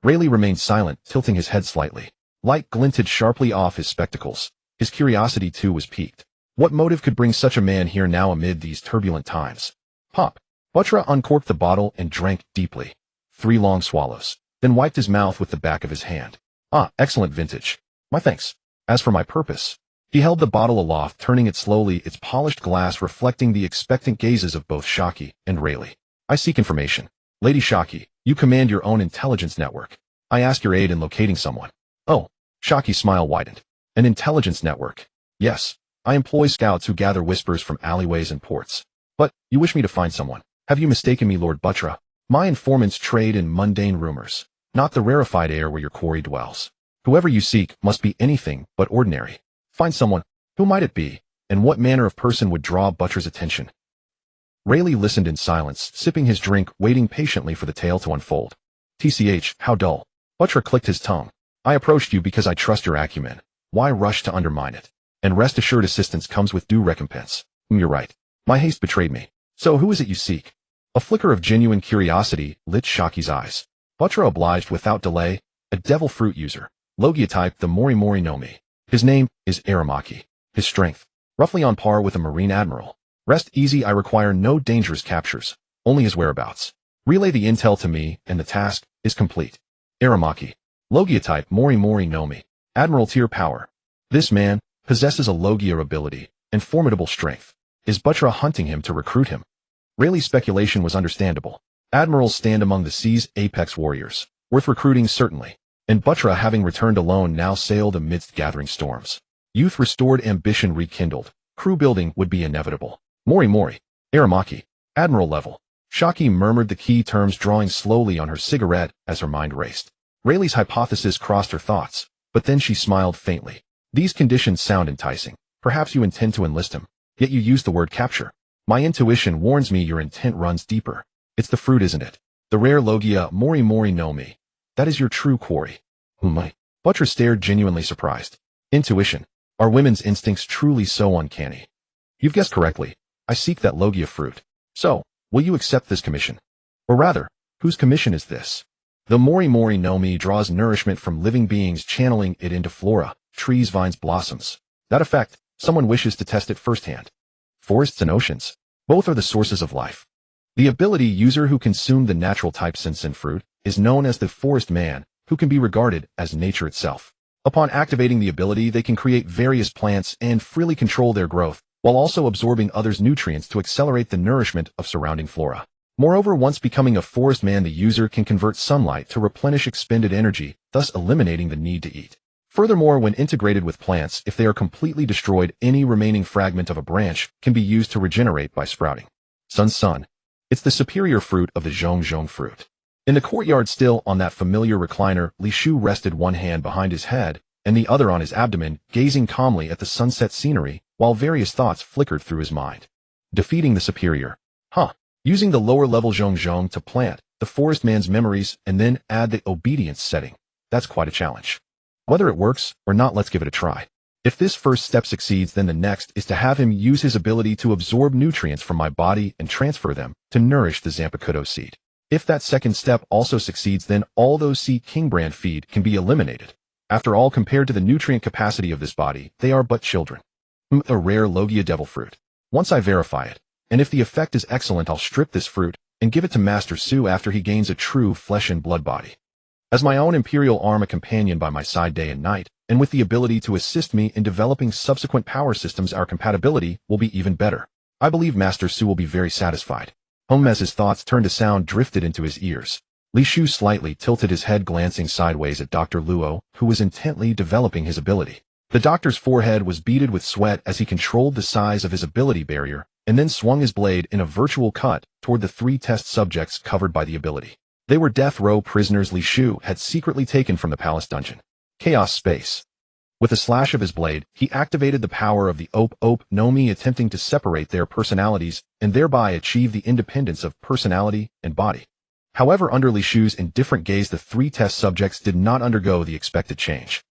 Rayleigh remained silent, tilting his head slightly. Light glinted sharply off his spectacles. His curiosity, too, was piqued. What motive could bring such a man here now amid these turbulent times? Pop. Buttra uncorked the bottle and drank deeply. 3 long swallows, then wiped his mouth with the back of his hand. "Ah, excellent vintage. My thanks. As for my purpose..." He held the bottle aloft, turning it slowly, its polished glass reflecting the expectant gazes of both Shaki and Rayleigh. "I seek information. Lady Shaki, you command your own intelligence network. I ask your aid in locating someone." "Oh." Shaki's smile widened. "An intelligence network. Yes. I employ scouts who gather whispers from alleyways and ports. But, you wish me to find someone. Have you mistaken me, Lord Buttra? My informants trade in mundane rumors, not the rarefied air where your quarry dwells. Whoever you seek must be anything but ordinary. Find someone. Who might it be, and what manner of person would draw Buttra's attention? Rayleigh listened in silence, sipping his drink, waiting patiently for the tale to unfold. TCH, how dull. Buttra clicked his tongue. I approached you because I trust your acumen. Why rush to undermine it? And rest assured assistance comes with due recompense. You're right. My haste betrayed me. So who is it you seek? A flicker of genuine curiosity lit Shaki's eyes. Buttra obliged without delay. A devil fruit user. Logia type, the Mori Mori no Mi. His name is Aramaki. His strength, roughly on par with a marine admiral. Rest easy, I require no dangerous captures, only his whereabouts. Relay the intel to me, and the task is complete. Aramaki. Logia type, Mori Mori no Mi. Admiral tier power. This man possesses a Logia ability and formidable strength. Is Buttra hunting him to recruit him? Rayleigh's speculation was understandable. Admirals stand among the sea's apex warriors, worth recruiting certainly. And Buttra, having returned alone, now sailed amidst gathering storms. Youth restored, ambition rekindled. Crew building would be inevitable. Mori Mori. Aramaki. Admiral level. Shaki murmured the key terms, drawing slowly on her cigarette as her mind raced. Rayleigh's hypothesis crossed her thoughts, but then she smiled faintly. These conditions sound enticing. Perhaps you intend to enlist him, yet you use the word capture. My intuition warns me your intent runs deeper. It's the fruit, isn't it? The rare Logia Mori Mori no Mi. That is your true quarry. My. Buttra stared, genuinely surprised. Intuition. Are women's instincts truly so uncanny? You've guessed correctly. I seek that Logia fruit. So, will you accept this commission? Or rather, whose commission is this? The Mori Mori no Mi draws nourishment from living beings, channeling it into flora, trees, vines, blossoms. That effect, someone wishes to test it firsthand. Forests and oceans. Both are the sources of life. The ability user who consumed the natural type sensing fruit is known as the forest man, who can be regarded as nature itself. Upon activating the ability, they can create various plants and freely control their growth, while also absorbing others' nutrients to accelerate the nourishment of surrounding flora. Moreover, once becoming a forest man, the user can convert sunlight to replenish expended energy, thus eliminating the need to eat. Furthermore, when integrated with plants, if they are completely destroyed, any remaining fragment of a branch can be used to regenerate by sprouting. Sun. It's the superior fruit of the zhong fruit. In the courtyard, still on that familiar recliner, Li Shu rested one hand behind his head and the other on his abdomen, gazing calmly at the sunset scenery, while various thoughts flickered through his mind. Defeating the superior. Using the lower-level zhong to plant the forest man's memories and then add the obedience setting. That's quite a challenge. Whether it works or not, let's give it a try. If this first step succeeds, then the next is to have him use his ability to absorb nutrients from my body and transfer them to nourish the Zampokudo seed. If that second step also succeeds, then all those seed king brand feed can be eliminated. After all, compared to the nutrient capacity of this body, they are but children. A rare Logia devil fruit. Once I verify it, and if the effect is excellent, I'll strip this fruit and give it to Master Su after he gains a true flesh and blood body. As my own imperial arm, a companion by my side day and night, and with the ability to assist me in developing subsequent power systems, our compatibility will be even better. I believe Master Su will be very satisfied. As his thoughts turned to sound drifted into his ears. Li Shu slightly tilted his head, glancing sideways at Dr. Luo, who was intently developing his ability. The doctor's forehead was beaded with sweat as he controlled the size of his ability barrier, and then swung his blade in a virtual cut toward the 3 test subjects covered by the ability. They were death row prisoners Li Shu had secretly taken from the palace dungeon. Chaos space. With a slash of his blade, he activated the power of the Op no Mi, attempting to separate their personalities and thereby achieve the independence of personality and body. However, under Li Shu's indifferent gaze, the 3 test subjects did not undergo the expected change.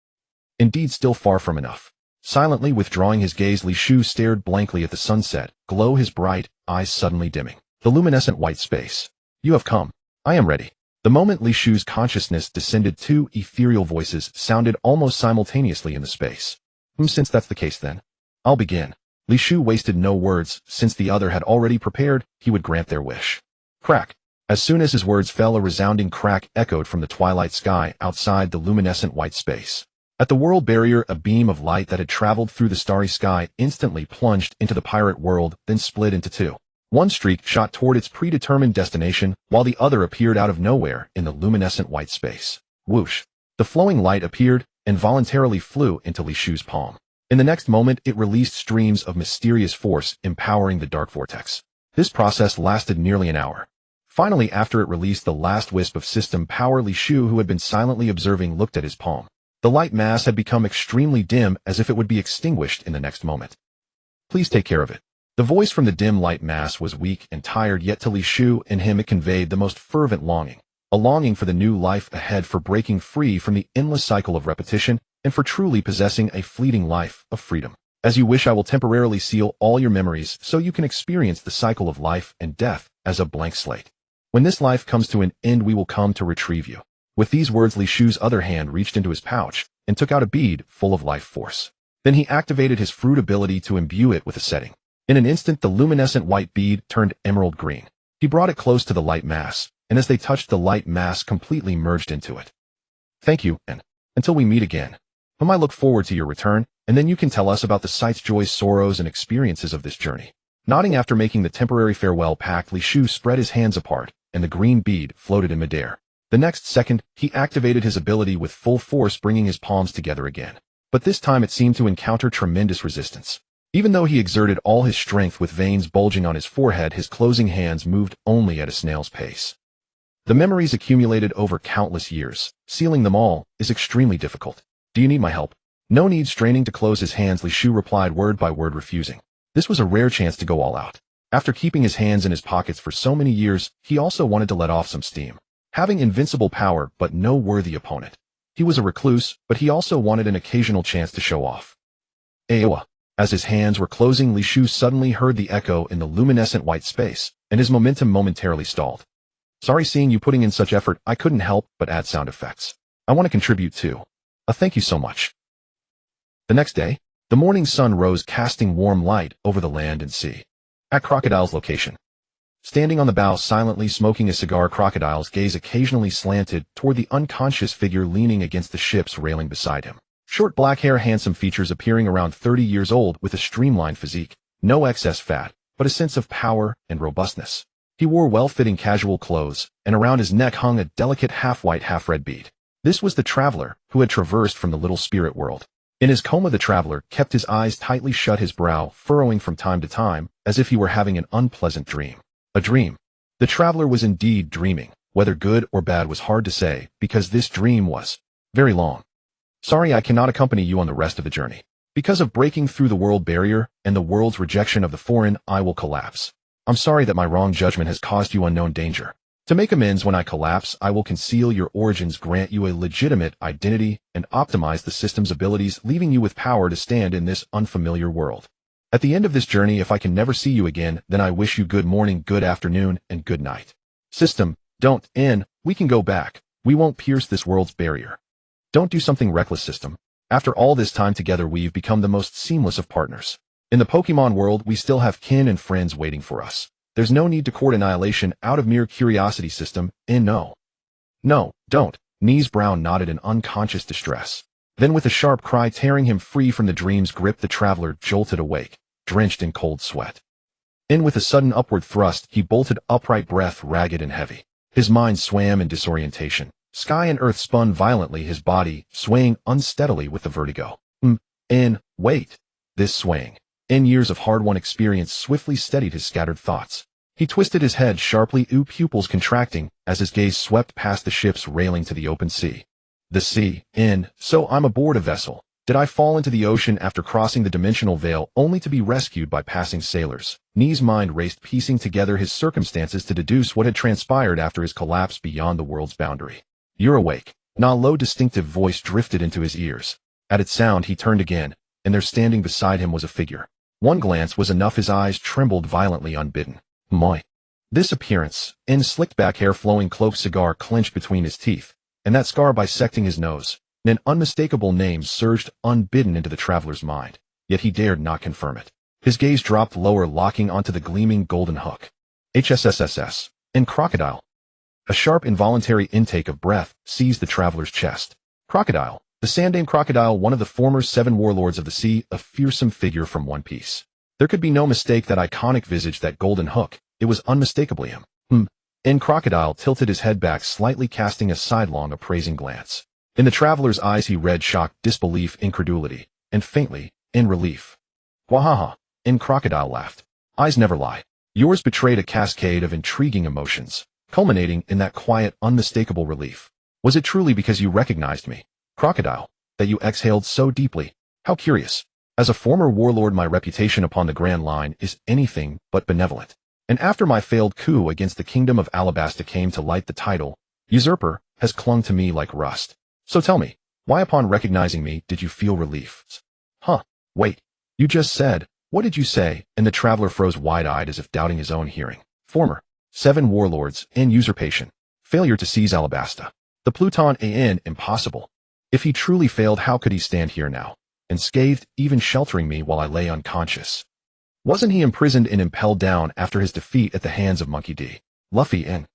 Indeed, still far from enough. Silently withdrawing his gaze, Li Shu stared blankly at the sunset glow, his bright eyes suddenly dimming. The luminescent white space. You have come. I am ready. The moment Li Shu's consciousness descended, 2 ethereal voices sounded almost simultaneously in the space. Since that's the case, then I'll begin. Li Shu wasted no words, since the other had already prepared, he would grant their wish. Crack. As soon as his words fell, a resounding crack echoed from the twilight sky outside the luminescent white space. At the world barrier, a beam of light that had traveled through the starry sky instantly plunged into the pirate world, then split into 2. One streak shot toward its predetermined destination, while the other appeared out of nowhere in the luminescent white space. Whoosh. The flowing light appeared and voluntarily flew into Li Shu's palm. In the next moment, it released streams of mysterious force, empowering the dark vortex. This process lasted nearly an hour. Finally, after it released the last wisp of system power, Li Shu, who had been silently observing, looked at his palm. The light mass had become extremely dim, as if it would be extinguished in the next moment. Please take care of it. The voice from the dim light mass was weak and tired, yet to Li Shu and him it conveyed the most fervent longing. A longing for the new life ahead, for breaking free from the endless cycle of repetition, and for truly possessing a fleeting life of freedom. As you wish, I will temporarily seal all your memories so you can experience the cycle of life and death as a blank slate. When this life comes to an end, we will come to retrieve you. With these words, Li Shu's other hand reached into his pouch and took out a bead full of life force. Then he activated his fruit ability to imbue it with a setting. In an instant, the luminescent white bead turned emerald green. He brought it close to the light mass, and as they touched, the light mass completely merged into it. Thank you, and until we meet again. I look forward to your return, and then you can tell us about the sights, joys, sorrows, and experiences of this journey. Nodding after making the temporary farewell pact, Li Shu spread his hands apart, and the green bead floated in midair. The next second, he activated his ability with full force, bringing his palms together again. But this time it seemed to encounter tremendous resistance. Even though he exerted all his strength with veins bulging on his forehead, his closing hands moved only at a snail's pace. The memories accumulated over countless years. Sealing them all is extremely difficult. Do you need my help? No need. Straining to close his hands, Li Shu replied, word by word refusing. This was a rare chance to go all out. After keeping his hands in his pockets for so many years, he also wanted to let off some steam. Having invincible power but no worthy opponent. He was a recluse, but he also wanted an occasional chance to show off. Aowa. As his hands were closing, Li Shu suddenly heard the echo in the luminescent white space, and his momentum momentarily stalled. Sorry, seeing you putting in such effort, I couldn't help but add sound effects. I want to contribute too. Thank you so much. The next day, the morning sun rose, casting warm light over the land and sea. At Crocodile's location. Standing on the bow silently smoking a cigar, Crocodile's gaze occasionally slanted toward the unconscious figure leaning against the ship's railing beside him. Short black hair, handsome features, appearing around 30 years old with a streamlined physique, no excess fat, but a sense of power and robustness. He wore well-fitting casual clothes, and around his neck hung a delicate half-white half-red bead. This was the traveler who had traversed from the little spirit world. In his coma, the traveler kept his eyes tightly shut, his brow furrowing from time to time, as if he were having an unpleasant dream. A dream. The traveler was indeed dreaming. Whether good or bad was hard to say, because this dream was very long. Sorry, I cannot accompany you on the rest of the journey. Because of breaking through the world barrier and the world's rejection of the foreign, I will collapse. I'm sorry that my wrong judgment has caused you unknown danger. To make amends, when I collapse, I will conceal your origins, grant you a legitimate identity, and optimize the system's abilities, leaving you with power to stand in this unfamiliar world. At the end of this journey, if I can never see you again, then I wish you good morning, good afternoon, and good night. System, don't end. We can go back. We won't pierce this world's barrier. Don't do something reckless, system. After all this time together, we've become the most seamless of partners. In the Pokemon world, we still have kin and friends waiting for us. There's no need to court annihilation out of mere curiosity, system, and no. No, don't. Nee's brow nodded in unconscious distress. Then with a sharp cry tearing him free from the dream's grip, the traveler jolted awake, drenched in cold sweat. And with a sudden upward thrust, he bolted upright, breath ragged and heavy. His mind swam in disorientation. Sky and earth spun violently, his body swaying unsteadily with the vertigo. Wait. This swaying, in years of hard-won experience, swiftly steadied his scattered thoughts. He twisted his head sharply, pupils contracting, as his gaze swept past the ship's railing to the open sea. The sea, so I'm aboard a vessel. Did I fall into the ocean after crossing the dimensional veil only to be rescued by passing sailors? Nee's mind raced, piecing together his circumstances to deduce what had transpired after his collapse beyond the world's boundary. You're awake. Na low distinctive voice drifted into his ears. At its sound he turned again, and there standing beside him was a figure. One glance was enough, his eyes trembled violently unbidden. Moi. This appearance, slicked back hair, flowing cloak, cigar clenched between his teeth, and that scar bisecting his nose, an unmistakable name surged unbidden into the traveler's mind, yet he dared not confirm it. His gaze dropped lower, locking onto the gleaming golden hook. HSSSS. And Crocodile. A sharp involuntary intake of breath seized the traveler's chest. Crocodile. The Sandame Crocodile, one of the former 7 warlords of the sea, a fearsome figure from One Piece. There could be no mistake that iconic visage, that golden hook. It was unmistakably him. And Crocodile tilted his head back slightly, casting a sidelong appraising glance. In the traveler's eyes he read shock, disbelief, incredulity, and faintly, in relief. Wahaha. And Crocodile laughed. Eyes never lie. Yours betrayed a cascade of intriguing emotions, culminating in that quiet, unmistakable relief. Was it truly because you recognized me, Crocodile, that you exhaled so deeply? How curious. As a former warlord, my reputation upon the Grand Line is anything but benevolent. And after my failed coup against the Kingdom of Alabasta came to light, the title, usurper, has clung to me like rust. So tell me, why upon recognizing me did you feel relief? Huh, wait, you just said, what did you say? And the traveler froze wide-eyed as if doubting his own hearing. Former 7 warlords and usurpation. Failure to seize Alabasta. The Pluton an impossible. If he truly failed, how could he stand here now, unscathed, even sheltering me while I lay unconscious? Wasn't he imprisoned and impelled down after his defeat at the hands of Monkey D? Luffy and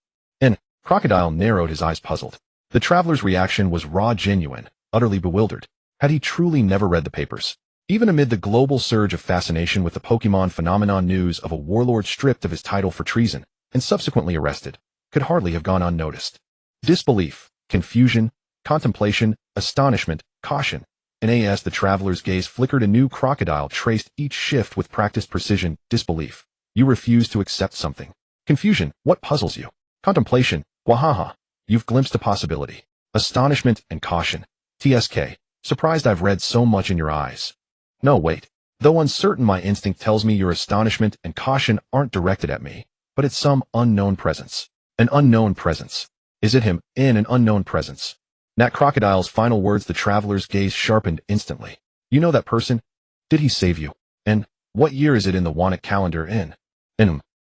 Crocodile narrowed his eyes, puzzled. The traveler's reaction was raw, genuine, utterly bewildered. Had he truly never read the papers? Even amid the global surge of fascination with the Pokemon phenomenon, news of a warlord stripped of his title for treason and subsequently arrested could hardly have gone unnoticed. Disbelief, confusion, contemplation, astonishment, caution. And as the traveler's gaze flickered anew, Crocodile traced each shift with practiced precision. Disbelief. You refuse to accept something. Confusion. What puzzles you? Contemplation. Wahaha. You've glimpsed a possibility. Astonishment and caution. TSK. Surprised I've read so much in your eyes. No, wait. Though uncertain, my instinct tells me your astonishment and caution aren't directed at me, but it's some unknown presence. An unknown presence. Is it him? In an unknown presence. Nat Crocodile's final words, the traveler's gaze sharpened instantly. You know that person? Did he save you? And what year is it in the Wannick calendar?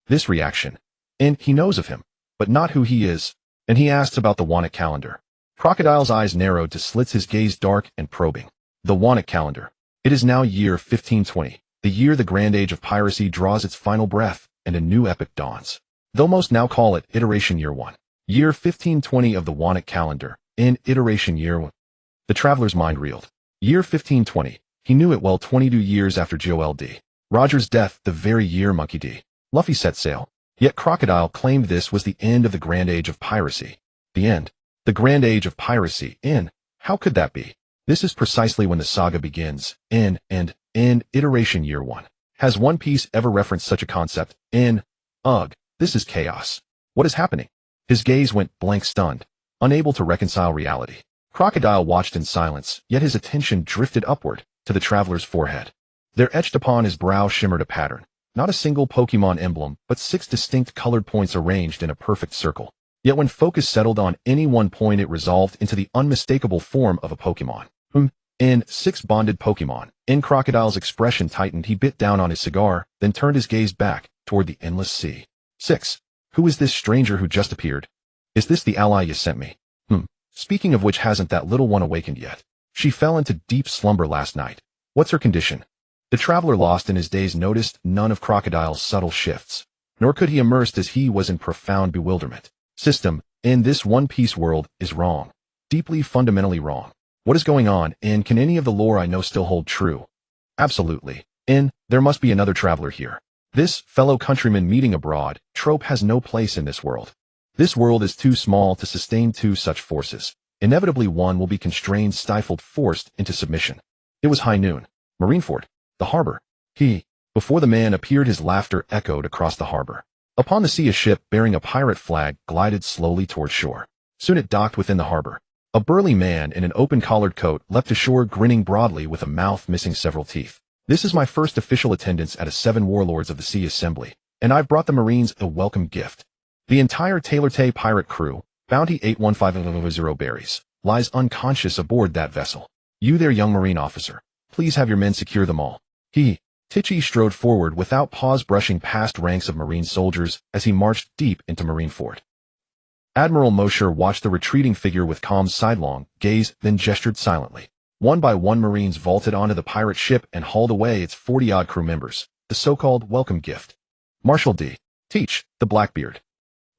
This reaction. And he knows of him, but not who he is. And he asks about the Wannick calendar. Crocodile's eyes narrowed to slits, his gaze dark and probing. The Wannick calendar. It is now year 1520, the year the grand age of piracy draws its final breath and a new epoch dawns. Though most now call it iteration year 1. Year 1520 of the Wannick calendar. In iteration year 1. The traveler's mind reeled. Year 1520. He knew it well, 22 years after G.O.L.D. Roger's death, the very year Monkey D. Luffy set sail. Yet Crocodile claimed this was the end of the grand age of piracy. The end. The grand age of piracy. How could that be? This is precisely when the saga begins. In iteration year 1. Has One Piece ever referenced such a concept? Ugh, this is chaos. What is happening? His gaze went blank, stunned, unable to reconcile reality. Crocodile watched in silence, yet his attention drifted upward to the traveler's forehead. There, etched upon his brow, shimmered a pattern. Not a single Pokemon emblem, but 6 distinct colored points arranged in a perfect circle. Yet when focus settled on any one point, it resolved into the unmistakable form of a Pokemon. 6 bonded Pokemon. Crocodile's expression tightened. He bit down on his cigar, then turned his gaze back toward the endless sea. 6. Who is this stranger who just appeared? Is this the ally you sent me? Speaking of which, hasn't that little one awakened yet? She fell into deep slumber last night. What's her condition? The traveler, lost in his daze, noticed none of Crocodile's subtle shifts, nor could he, immersed as he was in profound bewilderment. System, in this One Piece world, is wrong. Deeply, fundamentally wrong. What is going on? And can any of the lore I know still hold true? Absolutely. There must be another traveler here. This fellow countryman meeting abroad trope has no place in this world. This world is too small to sustain 2 such forces. Inevitably one will be constrained, stifled, forced into submission. It was high noon. Marineford. The harbor. Before the man appeared, his laughter echoed across the harbor. Upon the sea, a ship bearing a pirate flag glided slowly toward shore. Soon it docked within the harbor. A burly man in an open-collared coat leapt ashore, grinning broadly with a mouth missing several teeth. This is my first official attendance at a 7 Warlords of the Sea assembly, and I've brought the Marines a welcome gift. The entire Taylor Tay pirate crew, Bounty 81500 berries, lies unconscious aboard that vessel. You there, young Marine officer, please have your men secure them all. Tichy strode forward without pause, brushing past ranks of Marine soldiers as he marched deep into Marineford. Admiral Mosher watched the retreating figure with calm, sidelong gaze, then gestured silently. One by one, Marines vaulted onto the pirate ship and hauled away its 40-odd crew members, the so-called welcome gift. Marshal D. Teach, the Blackbeard,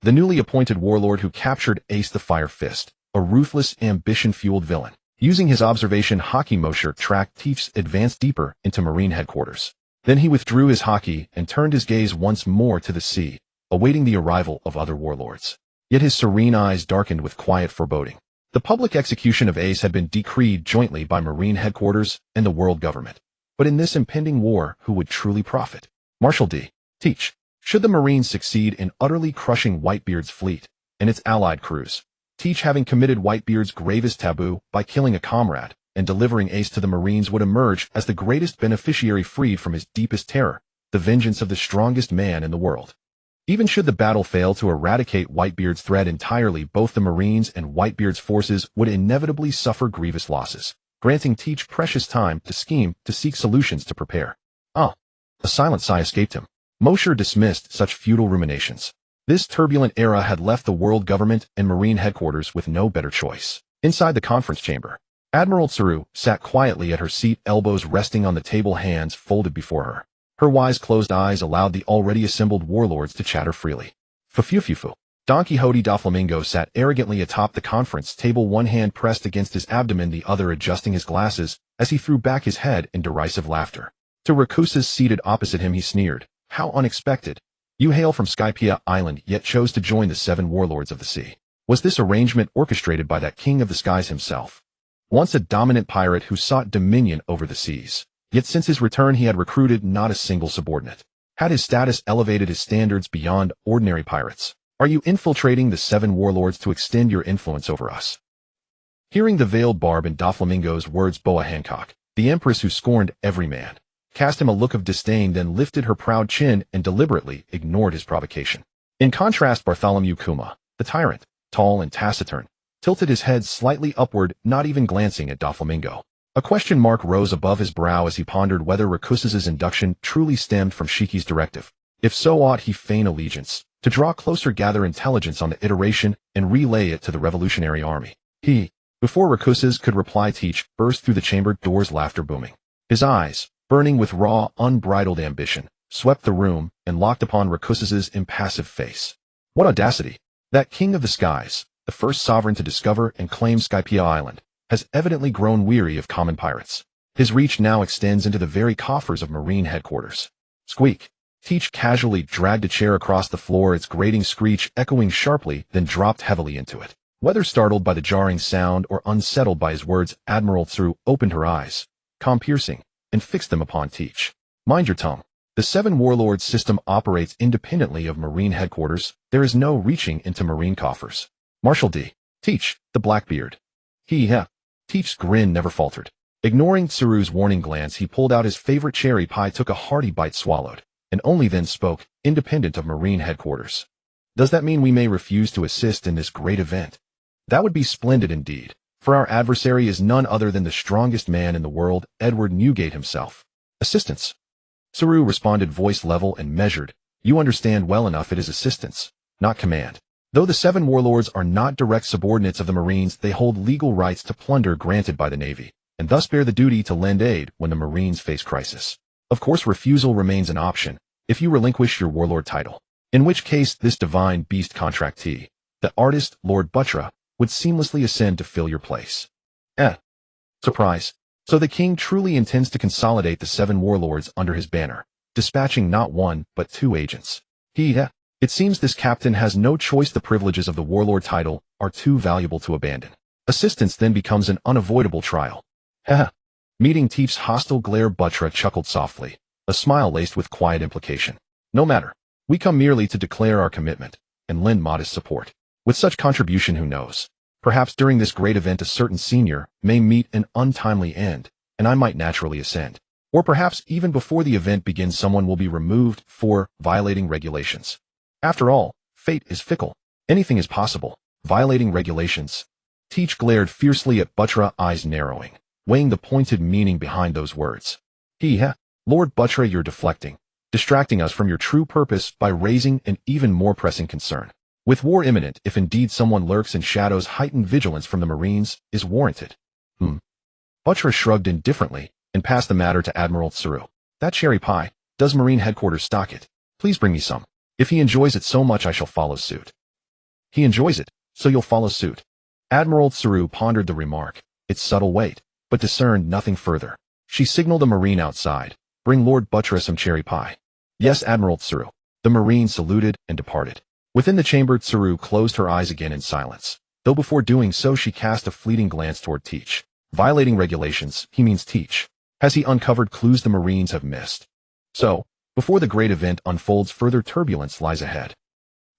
the newly appointed warlord who captured Ace the Fire Fist, a ruthless, ambition-fueled villain. Using his observation haki, Mosher tracked Teach's advance deeper into Marine headquarters. Then he withdrew his haki and turned his gaze once more to the sea, awaiting the arrival of other warlords. Yet his serene eyes darkened with quiet foreboding. The public execution of Ace had been decreed jointly by Marine headquarters and the world government. But in this impending war, who would truly profit? Marshal D. Teach Should the Marines succeed in utterly crushing Whitebeard's fleet and its allied crews, Teach having committed Whitebeard's gravest taboo by killing a comrade and delivering Ace to the Marines would emerge as the greatest beneficiary freed from his deepest terror, the vengeance of the strongest man in the world. Even should the battle fail to eradicate Whitebeard's threat entirely, both the Marines and Whitebeard's forces would inevitably suffer grievous losses, granting Teach precious time to scheme, to seek solutions, to prepare. A silent sigh escaped him. Mosher dismissed such futile ruminations. This turbulent era had left the world government and Marine headquarters with no better choice. Inside the conference chamber, Admiral Tsuru sat quietly at her seat, elbows resting on the table, hands folded before her. Her wise closed eyes allowed the already assembled warlords to chatter freely. Fufufufu. Don Quixote Doflamingo sat arrogantly atop the conference table, one hand pressed against his abdomen, the other adjusting his glasses, as he threw back his head in derisive laughter. To Rakusa's seated opposite him he sneered. How unexpected. You hail from Skypea Island, yet chose to join the 7 warlords of the sea. Was this arrangement orchestrated by that king of the skies himself? Once a dominant pirate who sought dominion over the seas. Yet since his return he had recruited not a single subordinate. Had his status elevated his standards beyond ordinary pirates? Are you infiltrating the 7 warlords to extend your influence over us? Hearing the veiled barb in Doflamingo's words, Boa Hancock, the empress who scorned every man, cast him a look of disdain, then lifted her proud chin and deliberately ignored his provocation. In contrast, Bartholomew Kuma, the tyrant, tall and taciturn, tilted his head slightly upward, not even glancing at Doflamingo. A question mark rose above his brow as he pondered whether Rakusa's induction truly stemmed from Shiki's directive. If so, ought he feign allegiance, to draw closer, gather intelligence on the iteration, and relay it to the revolutionary army. Before Rakusa's could reply, Teach burst through the chamber doors, laughter booming. His eyes, burning with raw, unbridled ambition, swept the room and locked upon Rakusa's impassive face. What audacity! That king of the skies, the first sovereign to discover and claim Skypea Island, has evidently grown weary of common pirates. His reach now extends into the very coffers of Marine headquarters. Squeak! Teach casually dragged a chair across the floor, its grating screech echoing sharply, then dropped heavily into it. Whether startled by the jarring sound or unsettled by his words, Admiral Tsuru opened her eyes, calm-piercing, and fixed them upon Teach. Mind your tongue. The 7 warlords system operates independently of Marine headquarters. There is no reaching into Marine coffers. Marshal D. Teach, the Blackbeard. Teach's grin never faltered. Ignoring Tsuru's warning glance, he pulled out his favorite cherry pie, took a hearty bite, swallowed, and only then spoke, independent of Marine headquarters. Does that mean we may refuse to assist in this great event? That would be splendid indeed, for our adversary is none other than the strongest man in the world, Edward Newgate himself. Assistance. Tsuru responded, voice level and measured. You understand well enough, it is assistance, not command. Though the 7 warlords are not direct subordinates of the Marines, they hold legal rights to plunder granted by the Navy, and thus bear the duty to lend aid when the Marines face crisis. Of course, refusal remains an option if you relinquish your warlord title, in which case this divine beast contractee, the artist Lord Buttra, would seamlessly ascend to fill your place. Surprise. So the king truly intends to consolidate the 7 warlords under his banner, dispatching not 1, but 2 agents. It seems this captain has no choice. The privileges of the warlord title are too valuable to abandon. Assistance then becomes an unavoidable trial. Meeting Teef's hostile glare, Buttra chuckled softly, a smile laced with quiet implication. No matter. We come merely to declare our commitment and lend modest support. With such contribution, who knows? Perhaps during this great event a certain senior may meet an untimely end, and I might naturally ascend. Or perhaps even before the event begins someone will be removed for violating regulations. After all, fate is fickle. Anything is possible. Violating regulations. Teach glared fiercely at Buttra, eyes narrowing, weighing the pointed meaning behind those words. Lord Buttra, you're deflecting, distracting us from your true purpose by raising an even more pressing concern. With war imminent, if indeed someone lurks in shadows, heightened vigilance from the Marines is warranted. Buttra shrugged indifferently and passed the matter to Admiral Tsuru. That cherry pie, does Marine headquarters stock it? Please bring me some. If he enjoys it so much, I shall follow suit. He enjoys it, so you'll follow suit. Admiral Tsuru pondered the remark, its subtle weight, but discerned nothing further. She signaled a Marine outside. Bring Lord Buttra some cherry pie. Yes, Admiral Tsuru. The Marine saluted and departed. Within the chamber, Tsuru closed her eyes again in silence, though before doing so she cast a fleeting glance toward Teach. Violating regulations, he means Teach. Has he uncovered clues the Marines have missed? So, Before the great event unfolds, further turbulence lies ahead.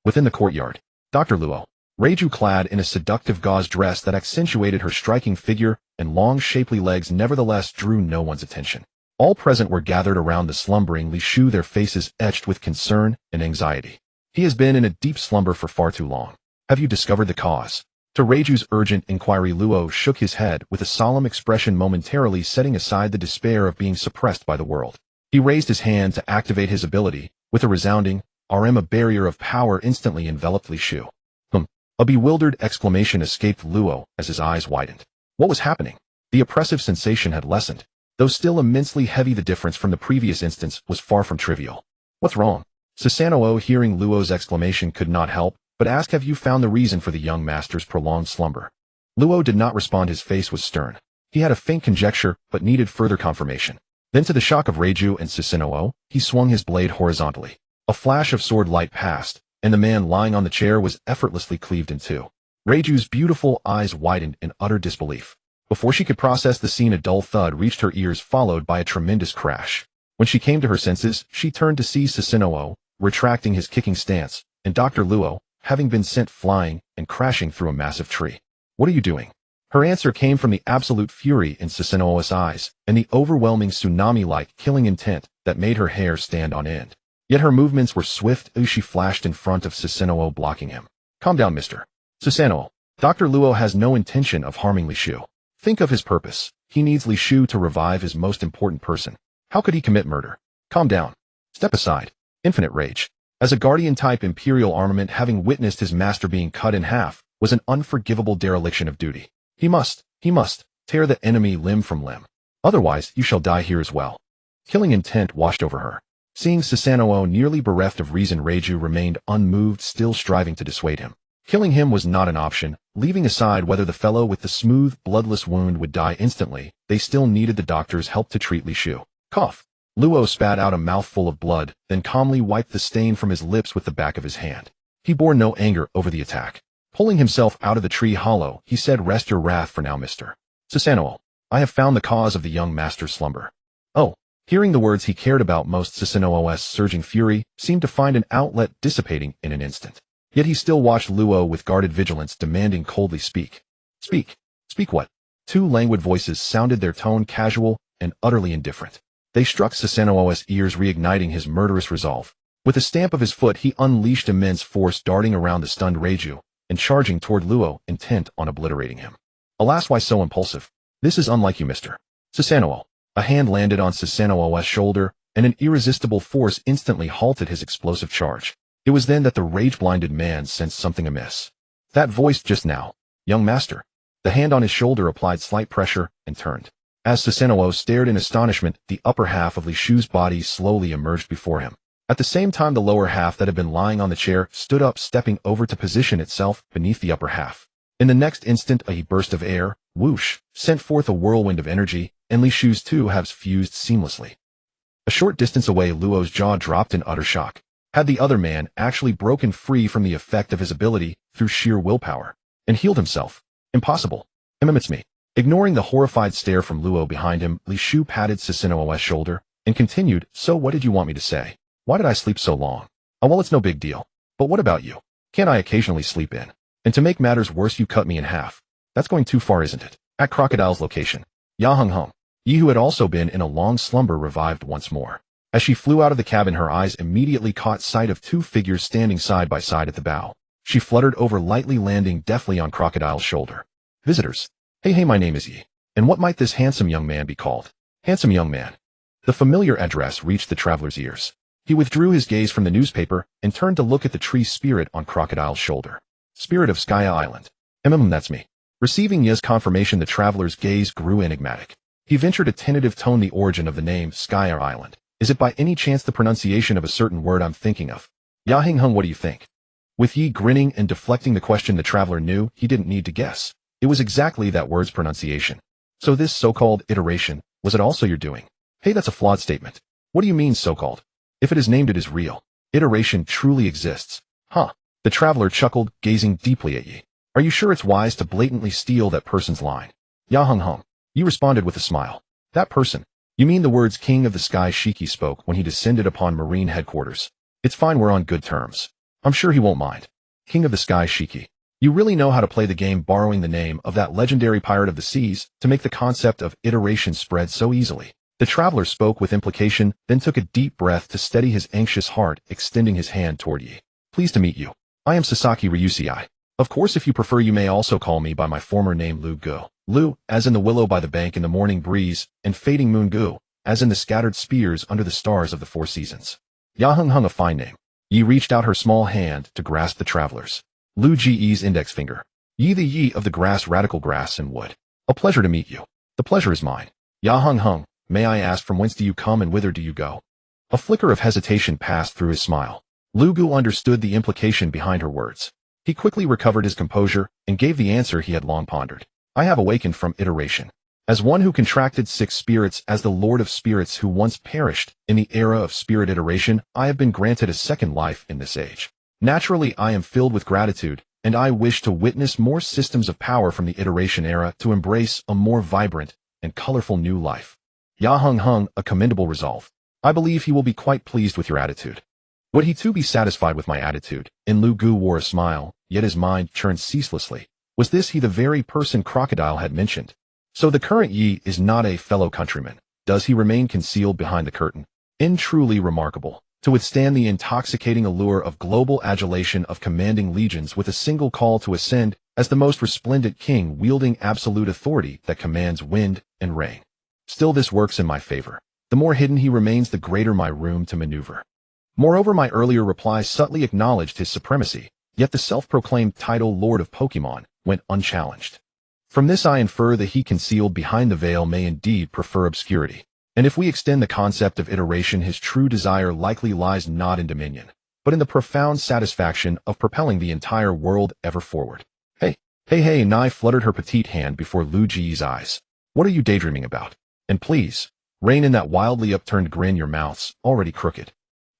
Within the courtyard, Dr. Luo, Reiju clad in a seductive gauze dress that accentuated her striking figure and long shapely legs nevertheless drew no one's attention. All present were gathered around the slumbering Li Shu, their faces etched with concern and anxiety. He has been in a deep slumber for far too long. Have you discovered the cause? To Reiju's urgent inquiry, Luo shook his head with a solemn expression, momentarily setting aside the despair of being suppressed by the world. He raised his hand to activate his ability. With a resounding RM, a barrier of power instantly enveloped Li Shu. A bewildered exclamation escaped Luo as his eyes widened. What was happening? The oppressive sensation had lessened. Though still immensely heavy, the difference from the previous instance was far from trivial. What's wrong? Susanoo, hearing Luo's exclamation, could not help but ask, have you found the reason for the young master's prolonged slumber? Luo did not respond. His face was stern. He had a faint conjecture, but needed further confirmation. Then, to the shock of Reiju and Susanoo, he swung his blade horizontally. A flash of sword light passed, and the man lying on the chair was effortlessly cleaved in two. Reiju's beautiful eyes widened in utter disbelief. Before she could process the scene, a dull thud reached her ears, followed by a tremendous crash. When she came to her senses, she turned to see Susanoo retracting his kicking stance, and Dr. Luo having been sent flying and crashing through a massive tree. What are you doing? Her answer came from the absolute fury in Susanoo's eyes and the overwhelming tsunami-like killing intent that made her hair stand on end. Yet her movements were swift as she flashed in front of Susanoo, blocking him. Calm down, Mr. Susanoo. Dr. Luo has no intention of harming Li Shu. Think of his purpose. He needs Li Shu to revive his most important person. How could he commit murder? Calm down. Step aside. Infinite rage. As a guardian-type imperial armament, having witnessed his master being cut in half was an unforgivable dereliction of duty. He must tear the enemy limb from limb. Otherwise, you shall die here as well. Killing intent washed over her. Seeing Susanoo nearly bereft of reason, Reiju remained unmoved, still striving to dissuade him. Killing him was not an option. Leaving aside whether the fellow with the smooth, bloodless wound would die instantly, they still needed the doctor's help to treat Li Shu. Cough. Luo spat out a mouthful of blood, then calmly wiped the stain from his lips with the back of his hand. He bore no anger over the attack. Pulling himself out of the tree hollow, he said, rest your wrath for now, Mr. Susanoo. I have found the cause of the young master's slumber. Oh. Hearing the words he cared about most, Susanoo's surging fury seemed to find an outlet, dissipating in an instant. Yet he still watched Luo with guarded vigilance, demanding coldly, speak. Speak. Speak what? Two languid voices sounded, their tone casual and utterly indifferent. They struck Susanoo's ears, reigniting his murderous resolve. With a stamp of his foot, he unleashed immense force, darting around the stunned Reiju and charging toward Luo, intent on obliterating him. Alas, why so impulsive? This is unlike you, Mr. Susanoo. A hand landed on Susanoo's shoulder, and an irresistible force instantly halted his explosive charge. It was then that the rage-blinded man sensed something amiss. That voice just now. Young master. The hand on his shoulder applied slight pressure and turned. As Susanoo stared in astonishment, the upper half of Li Shu's body slowly emerged before him. At the same time, the lower half that had been lying on the chair stood up, stepping over to position itself beneath the upper half. In the next instant, a burst of air, whoosh, sent forth a whirlwind of energy, and Li Shu's two halves fused seamlessly. A short distance away, Luo's jaw dropped in utter shock. Had the other man actually broken free from the effect of his ability through sheer willpower and healed himself? Impossible. It's me. Ignoring the horrified stare from Luo behind him, Li Shu patted Susanoo's shoulder and continued, so what did you want me to say? Why did I sleep so long? Oh well, it's no big deal. But what about you? Can't I occasionally sleep in? And to make matters worse, you cut me in half. That's going too far, isn't it? At Crocodile's location, Ya Hung Hung, Yi, who had also been in a long slumber, revived once more. As she flew out of the cabin, her eyes immediately caught sight of two figures standing side by side at the bow. She fluttered over, lightly landing deftly on Crocodile's shoulder. Visitors. Hey, my name is Yi. And what might this handsome young man be called? Handsome young man. The familiar address reached the traveler's ears. He withdrew his gaze from the newspaper and turned to look at the tree spirit on Crocodile's shoulder. Spirit of Skya Island. That's me. Receiving Yi's confirmation, the traveler's gaze grew enigmatic. He ventured a tentative tone, the origin of the name Skya Island. Is it by any chance the pronunciation of a certain word I'm thinking of? Ya Hing Hung, what do you think? With Yi grinning and deflecting the question, the traveler knew he didn't need to guess. It was exactly that word's pronunciation. So this so-called iteration, was it also your doing? Hey, that's a flawed statement. What do you mean so-called? If it is named, it is real. Iteration truly exists. Huh. The traveler chuckled, gazing deeply at Yi. Are you sure it's wise to blatantly steal that person's line? Ya Hung Hung. Yi responded with a smile. That person. You mean the words King of the Sky Shiki spoke when he descended upon Marine headquarters. It's fine, we're on good terms. I'm sure he won't mind. King of the Sky Shiki. You really know how to play the game, borrowing the name of that legendary pirate of the seas to make the concept of iteration spread so easily. The traveler spoke with implication, then took a deep breath to steady his anxious heart, extending his hand toward Yi. Pleased to meet you. I am Sasaki Ryusei. Of course, if you prefer, you may also call me by my former name, Lu Gu. Lu, as in the willow by the bank in the morning breeze, and fading moon Gu, as in the scattered spears under the stars of the four seasons. Yahung Hung, a fine name. Yi reached out her small hand to grasp the traveler's. Lu Ji's index finger. Yi, the Yi of the grass, radical grass and wood. A pleasure to meet you. The pleasure is mine. Yahung Hung, may I ask from whence do you come and whither do you go? A flicker of hesitation passed through his smile. Lu Gu understood the implication behind her words. He quickly recovered his composure and gave the answer he had long pondered. I have awakened from iteration. As one who contracted 6 spirits as the Lord of Spirits who once perished in the era of spirit iteration, I have been granted a second life in this age. Naturally, I am filled with gratitude, and I wish to witness more systems of power from the iteration era to embrace a more vibrant and colorful new life. Yahung Hung, a commendable resolve. I believe he will be quite pleased with your attitude. Would he too be satisfied with my attitude? And Lu Gu wore a smile, yet his mind churned ceaselessly. Was this he the very person Crocodile had mentioned? So the current Yi is not a fellow countryman. Does he remain concealed behind the curtain? Truly remarkable. To withstand the intoxicating allure of global adulation of commanding legions with a single call to ascend as the most resplendent king wielding absolute authority that commands wind and rain. Still, this works in my favor. The more hidden he remains, the greater my room to maneuver. Moreover, my earlier reply subtly acknowledged his supremacy, yet the self-proclaimed title Lord of Pokemon went unchallenged. From this I infer that he concealed behind the veil may indeed prefer obscurity. And if we extend the concept of iteration, his true desire likely lies not in dominion, but in the profound satisfaction of propelling the entire world ever forward. Hey, Nai fluttered her petite hand before Lu Ji's eyes. What are you daydreaming about? And please, rein in that wildly upturned grin, your mouth's already crooked.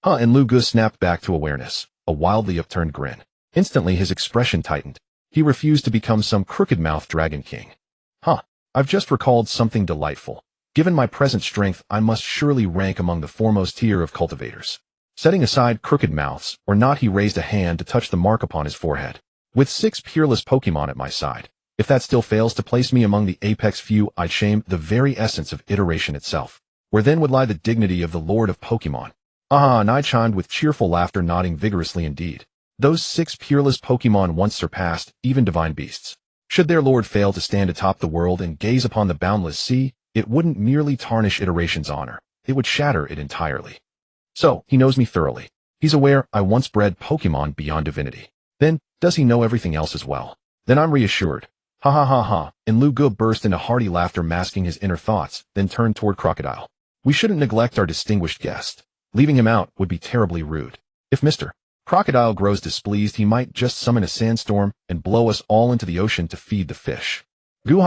And Lu Gu snapped back to awareness, a wildly upturned grin. Instantly his expression tightened. He refused to become some crooked-mouthed dragon king. I've just recalled something delightful. Given my present strength, I must surely rank among the foremost tier of cultivators. Setting aside crooked mouths or not, he raised a hand to touch the mark upon his forehead. With 6 peerless Pokemon at my side, if that still fails to place me among the apex few, I'd shame the very essence of iteration itself. Where then would lie the dignity of the Lord of Pokemon? And I chimed with cheerful laughter, nodding vigorously indeed. Those 6 peerless Pokemon once surpassed even divine beasts. Should their lord fail to stand atop the world and gaze upon the boundless sea, it wouldn't merely tarnish iteration's honor, it would shatter it entirely. So, he knows me thoroughly. He's aware I once bred Pokemon beyond divinity. Then, does he know everything else as well? Then I'm reassured. Ha, and Lu Gu burst into hearty laughter, masking his inner thoughts, then turned toward Crocodile. We shouldn't neglect our distinguished guest. Leaving him out would be terribly rude. If Mr. Crocodile grows displeased, he might just summon a sandstorm and blow us all into the ocean to feed the fish. Gu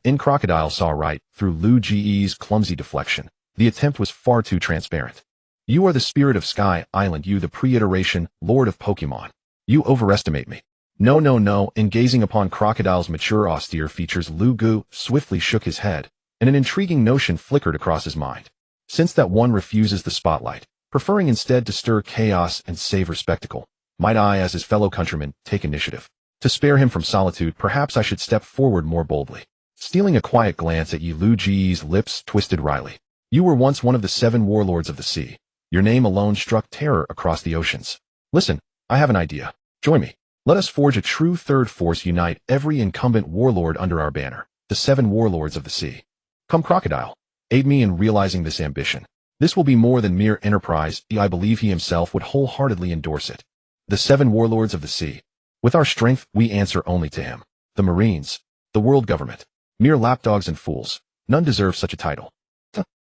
in Crocodile saw right through Lu Ji's clumsy deflection. The attempt was far too transparent. You are the spirit of Sky Island, you the pre-iteration Lord of Pokemon. You overestimate me. No. In gazing upon Crocodile's mature, austere features, Lu Gu swiftly shook his head, and an intriguing notion flickered across his mind. Since that one refuses the spotlight, preferring instead to stir chaos and savor spectacle, might I, as his fellow countryman, take initiative? To spare him from solitude, perhaps I should step forward more boldly. Stealing a quiet glance at Yi, Lu Ji's lips twisted wryly. You were once one of the 7 warlords of the sea. Your name alone struck terror across the oceans. Listen, I have an idea. Join me. Let us forge a true third force, unite every incumbent warlord under our banner, the 7 warlords of the sea. Come, Crocodile. Aid me in realizing this ambition. This will be more than mere enterprise. I believe he himself would wholeheartedly endorse it. The 7 warlords of the sea. With our strength, we answer only to him. The Marines, the world government, mere lapdogs and fools. None deserve such a title.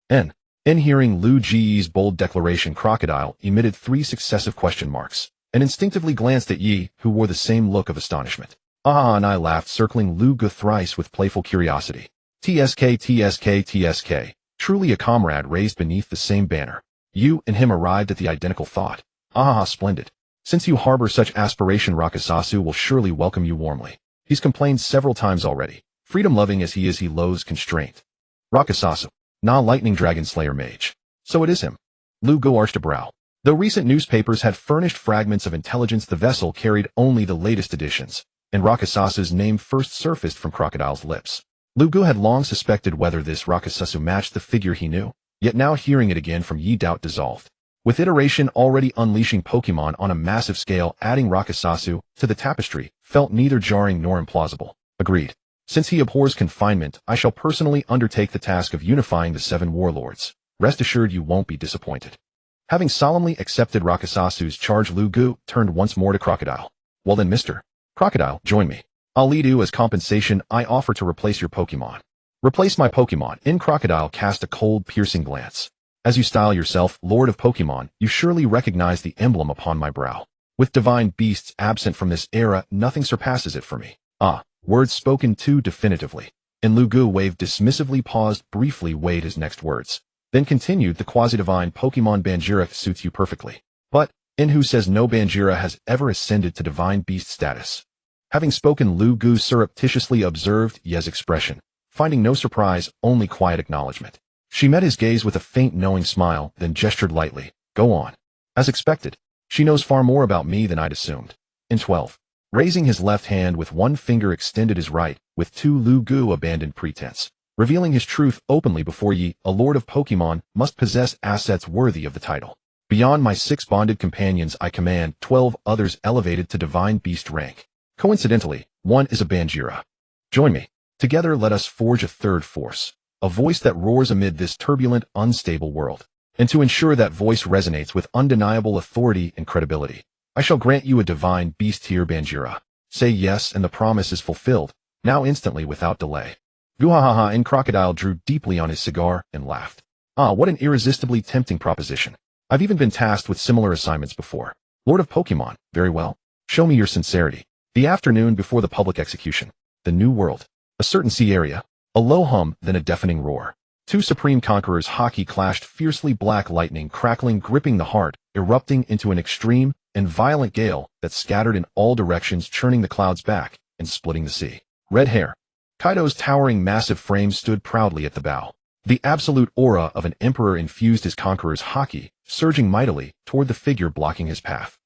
In hearing Lu Ji's bold declaration, Crocodile emitted 3 successive question marks, and instinctively glanced at Yi, who wore the same look of astonishment. And I laughed, circling Lu Gu thrice with playful curiosity. TSK. Truly a comrade raised beneath the same banner. You and him arrived at the identical thought. Splendid. Since you harbor such aspiration, Rakasasu will surely welcome you warmly. He's complained several times already. Freedom-loving as he is, he loathes constraint. Rakasasu. Nah, lightning dragon slayer mage. So it is him. Lu Gu arched a brow. Though recent newspapers had furnished fragments of intelligence, the vessel carried only the latest editions, and Rakasasu's name first surfaced from Crocodile's lips. Lu Gu had long suspected whether this Rakasasu matched the figure he knew, yet now hearing it again from Yi, doubt dissolved. With iteration already unleashing Pokemon on a massive scale, adding Rakasasu to the tapestry felt neither jarring nor implausible. Agreed. Since he abhors confinement, I shall personally undertake the task of unifying the 7 warlords. Rest assured you won't be disappointed. Having solemnly accepted Rakasasu's charge, Lu Gu turned once more to Crocodile. Well then, Mr. Crocodile, join me. I'll lead you. As compensation, I offer to replace your Pokemon. Replace my Pokemon? In Crocodile cast a cold, piercing glance. As you style yourself, Lord of Pokemon, you surely recognize the emblem upon my brow. With divine beasts absent from this era, nothing surpasses it for me. Ah, words spoken too definitively. And Lu Gu waved dismissively, paused, briefly weighed his next words. Then continued, the quasi-divine Pokemon Banjira suits you perfectly. But, in who says no Banjira has ever ascended to divine beast status? Having spoken, Lu Gu surreptitiously observed Ye's expression, finding no surprise, only quiet acknowledgement. She met his gaze with a faint knowing smile, then gestured lightly. Go on. As expected. She knows far more about me than I'd assumed. In 12. Raising his left hand with one finger extended his right, with two, Lu Gu abandoned pretense. Revealing his truth openly before Yi, a lord of Pokemon must possess assets worthy of the title. Beyond my 6 bonded companions, I command 12 others elevated to divine beast rank. Coincidentally, one is a Banjira. Join me. Together let us forge a third force. A voice that roars amid this turbulent, unstable world. And to ensure that voice resonates with undeniable authority and credibility, I shall grant you a divine beast tier Banjira. Say yes and the promise is fulfilled, now instantly without delay. Guhahaha, and Crocodile drew deeply on his cigar and laughed. Ah, what an irresistibly tempting proposition. I've even been tasked with similar assignments before. Lord of Pokemon, very well. Show me your sincerity. The afternoon before the public execution. The New World. A certain sea area. A low hum, then a deafening roar. 2 supreme conquerors hockey clashed fiercely, black lightning crackling, gripping the heart, erupting into an extreme and violent gale that scattered in all directions, churning the clouds back and splitting the sea. Red hair. Kaido's towering massive frame stood proudly at the bow. The absolute aura of an emperor infused his conqueror's hockey, surging mightily toward the figure blocking his path.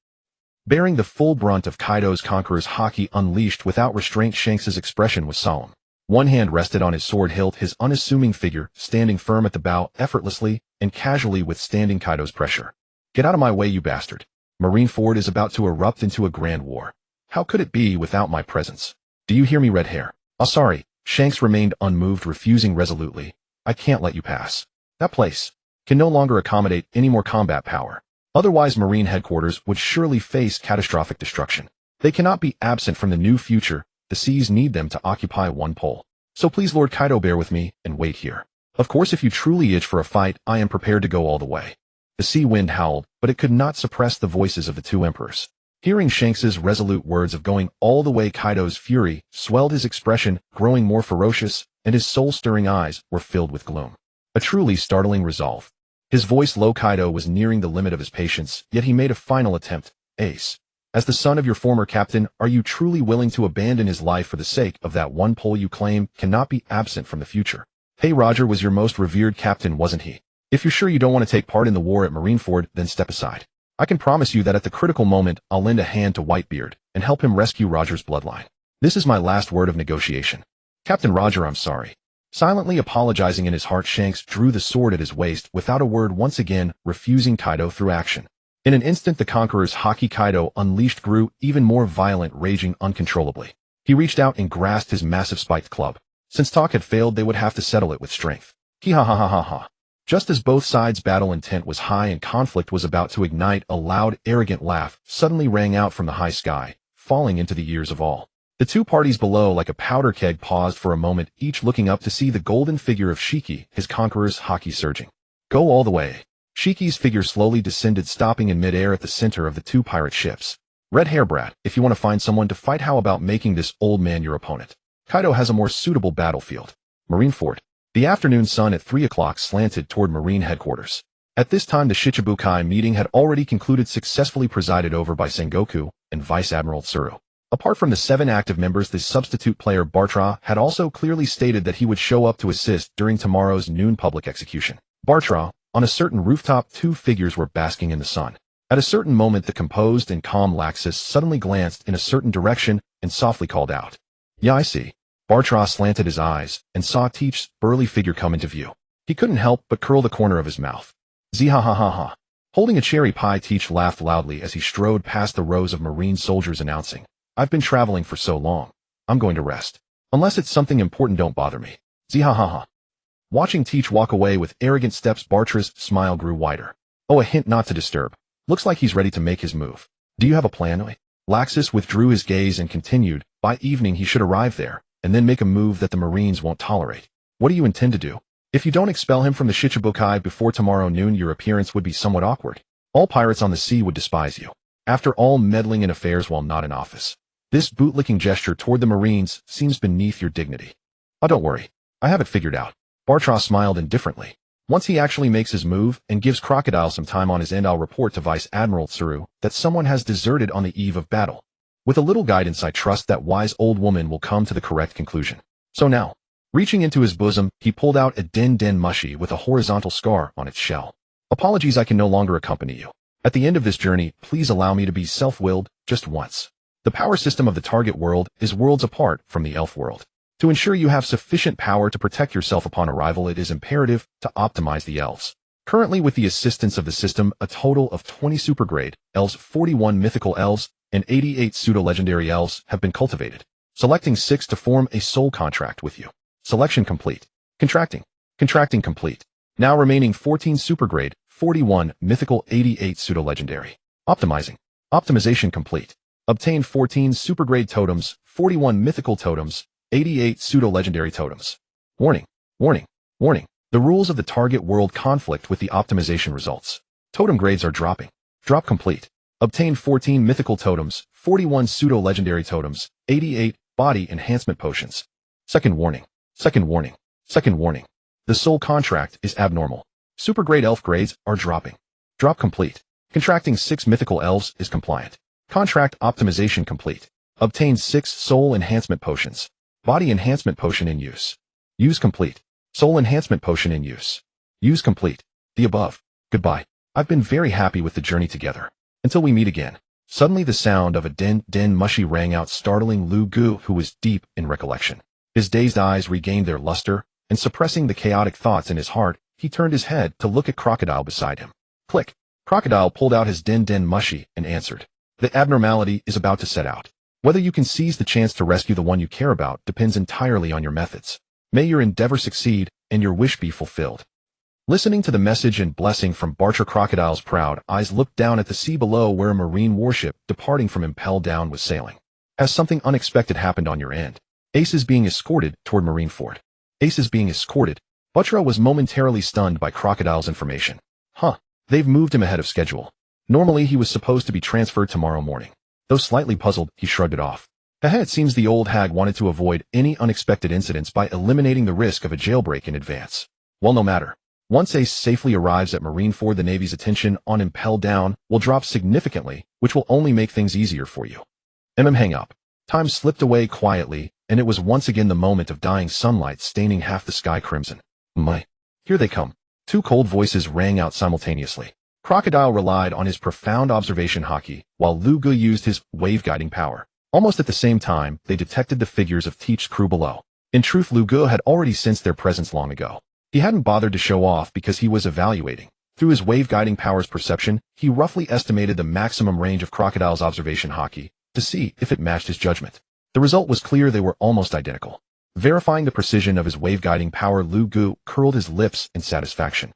Bearing the full brunt of Kaido's conqueror's hockey unleashed without restraint, Shanks's expression was solemn. One hand rested on his sword hilt, his unassuming figure standing firm at the bow, effortlessly and casually withstanding Kaido's pressure. Get out of my way, you bastard. Marineford is about to erupt into a grand war. How could it be without my presence? Do you hear me, red hair? Oh, sorry. Shanks remained unmoved, refusing resolutely. I can't let you pass. That place can no longer accommodate any more combat power. Otherwise, Marine headquarters would surely face catastrophic destruction. They cannot be absent from the new future. The seas need them to occupy one pole. So please, Lord Kaido, bear with me and wait here. Of course, if you truly itch for a fight, I am prepared to go all the way. The sea wind howled, but it could not suppress the voices of the 2 emperors. Hearing Shanks's resolute words of going all the way, Kaido's fury swelled, his expression growing more ferocious, and his soul-stirring eyes were filled with gloom. A truly startling resolve. His voice low. Kaido was nearing the limit of his patience, yet he made a final attempt. Ace. As the son of your former captain, are you truly willing to abandon his life for the sake of that one pole you claim cannot be absent from the future? Hey, Roger was your most revered captain, wasn't he? If you're sure you don't want to take part in the war at Marineford, then step aside. I can promise you that at the critical moment, I'll lend a hand to Whitebeard and help him rescue Roger's bloodline. This is my last word of negotiation. Captain Roger, I'm sorry. Silently apologizing in his heart, Shanks drew the sword at his waist without a word, once again refusing Kaido through action. In an instant, the conqueror's hockey Kaido unleashed grew even more violent, raging uncontrollably. He reached out and grasped his massive spiked club. Since talk had failed, they would have to settle it with strength. He-ha-ha-ha-ha-ha. Just as both sides' battle intent was high and conflict was about to ignite, a loud, arrogant laugh suddenly rang out from the high sky, falling into the ears of all. The 2 parties below, like a powder keg, paused for a moment, each looking up to see the golden figure of Shiki, his conqueror's hockey surging. Go all the way. Shiki's figure slowly descended, stopping in midair at the center of the 2 pirate ships. Red hair brat, if you want to find someone to fight, how about making this old man your opponent? Kaido has a more suitable battlefield. Marineford. The afternoon sun at 3 o'clock slanted toward Marine headquarters. At this time, the Shichibukai meeting had already concluded, successfully presided over by Sengoku and Vice Admiral Tsuru. Apart from the 7 active members, the substitute player Bartra had also clearly stated that he would show up to assist during tomorrow's noon public execution. Bartra, on a certain rooftop, 2 figures were basking in the sun. At a certain moment, the composed and calm Laxus suddenly glanced in a certain direction and softly called out, "Yeah, I see." Bartra slanted his eyes and saw Teach's burly figure come into view. He couldn't help but curl the corner of his mouth. Zee-ha-ha-ha-ha. Holding a cherry pie, Teach laughed loudly as he strode past the rows of Marine soldiers, announcing, "I've been traveling for so long. I'm going to rest. Unless it's something important, don't bother me. Zee-ha-ha-ha." Watching Teach walk away with arrogant steps, Bartra's smile grew wider. "Oh, a hint not to disturb. Looks like he's ready to make his move. Do you have a plan?" Laxus withdrew his gaze and continued, "By evening he should arrive there, and then make a move that the Marines won't tolerate. What do you intend to do? If you don't expel him from the Shichibukai before tomorrow noon, your appearance would be somewhat awkward. All pirates on the sea would despise you. After all, meddling in affairs while not in office. This bootlicking gesture toward the Marines seems beneath your dignity." "Oh, don't worry. I have it figured out." Bartra smiled indifferently. "Once he actually makes his move and gives Crocodile some time on his end, I'll report to Vice Admiral Tsuru that someone has deserted on the eve of battle. With a little guidance, I trust that wise old woman will come to the correct conclusion. So now," reaching into his bosom, he pulled out a den mushi with a horizontal scar on its shell. "Apologies, I can no longer accompany you. At the end of this journey, please allow me to be self-willed just once. The power system of the target world is worlds apart from the elf world. To ensure you have sufficient power to protect yourself upon arrival, it is imperative to optimize the elves. Currently, with the assistance of the system, a total of 20 supergrade elves, 41 mythical elves, and 88 pseudo-legendary elves have been cultivated. Selecting 6 to form a soul contract with you. Selection complete. Contracting complete. Now remaining 14 supergrade, 41 mythical, 88 pseudo-legendary. Optimization complete. Obtain 14 supergrade totems, 41 mythical totems, 88 pseudo-legendary totems. Warning. The rules of the target world conflict with the optimization results. Totem grades are dropping. Drop complete. Obtain 14 mythical totems, 41 pseudo-legendary totems, 88 body enhancement potions. Second warning. The soul contract is abnormal. Supergrade elf grades are dropping. Drop complete. Contracting 6 mythical elves is compliant. Contract optimization complete. Obtain 6 soul enhancement potions. Body enhancement potion in use. Use complete. Soul enhancement potion in use. Use complete. The above. Goodbye. I've been very happy with the journey together. Until we meet again." Suddenly the sound of a den mushi rang out, startling Lu Gu, who was deep in recollection. His dazed eyes regained their luster, and suppressing the chaotic thoughts in his heart, he turned his head to look at Crocodile beside him. Click. Crocodile pulled out his den mushi and answered. "The abnormality is about to set out. Whether you can seize the chance to rescue the one you care about depends entirely on your methods. May your endeavor succeed and your wish be fulfilled." Listening to the message and blessing from Bartra, Crocodile's proud eyes looked down at the sea below, where a marine warship departing from Impel Down was sailing. "Has something unexpected happened on your end?" "Ace is being escorted toward Marineford." "Ace is being escorted?" Bartra was momentarily stunned by Crocodile's information. "Huh. They've moved him ahead of schedule. Normally he was supposed to be transferred tomorrow morning." Though slightly puzzled, he shrugged it off. It seems the old hag wanted to avoid any unexpected incidents by eliminating the risk of a jailbreak in advance. Well, no matter. Once Ace safely arrives at Marineford, the Navy's attention on Impel Down will drop significantly, which will only make things easier for you. Hang up. Time slipped away quietly, and it was once again the moment of dying sunlight staining half the sky crimson. My. Here they come. 2 cold voices rang out simultaneously. Crocodile relied on his profound observation haki, while Lu Gu used his wave-guiding power. Almost at the same time, they detected the figures of Teach's crew below. In truth, Lu Gu had already sensed their presence long ago. He hadn't bothered to show off because he was evaluating. Through his wave-guiding power's perception, he roughly estimated the maximum range of Crocodile's observation haki to see if it matched his judgment. The result was clear: they were almost identical. Verifying the precision of his wave-guiding power, Lu Gu curled his lips in satisfaction.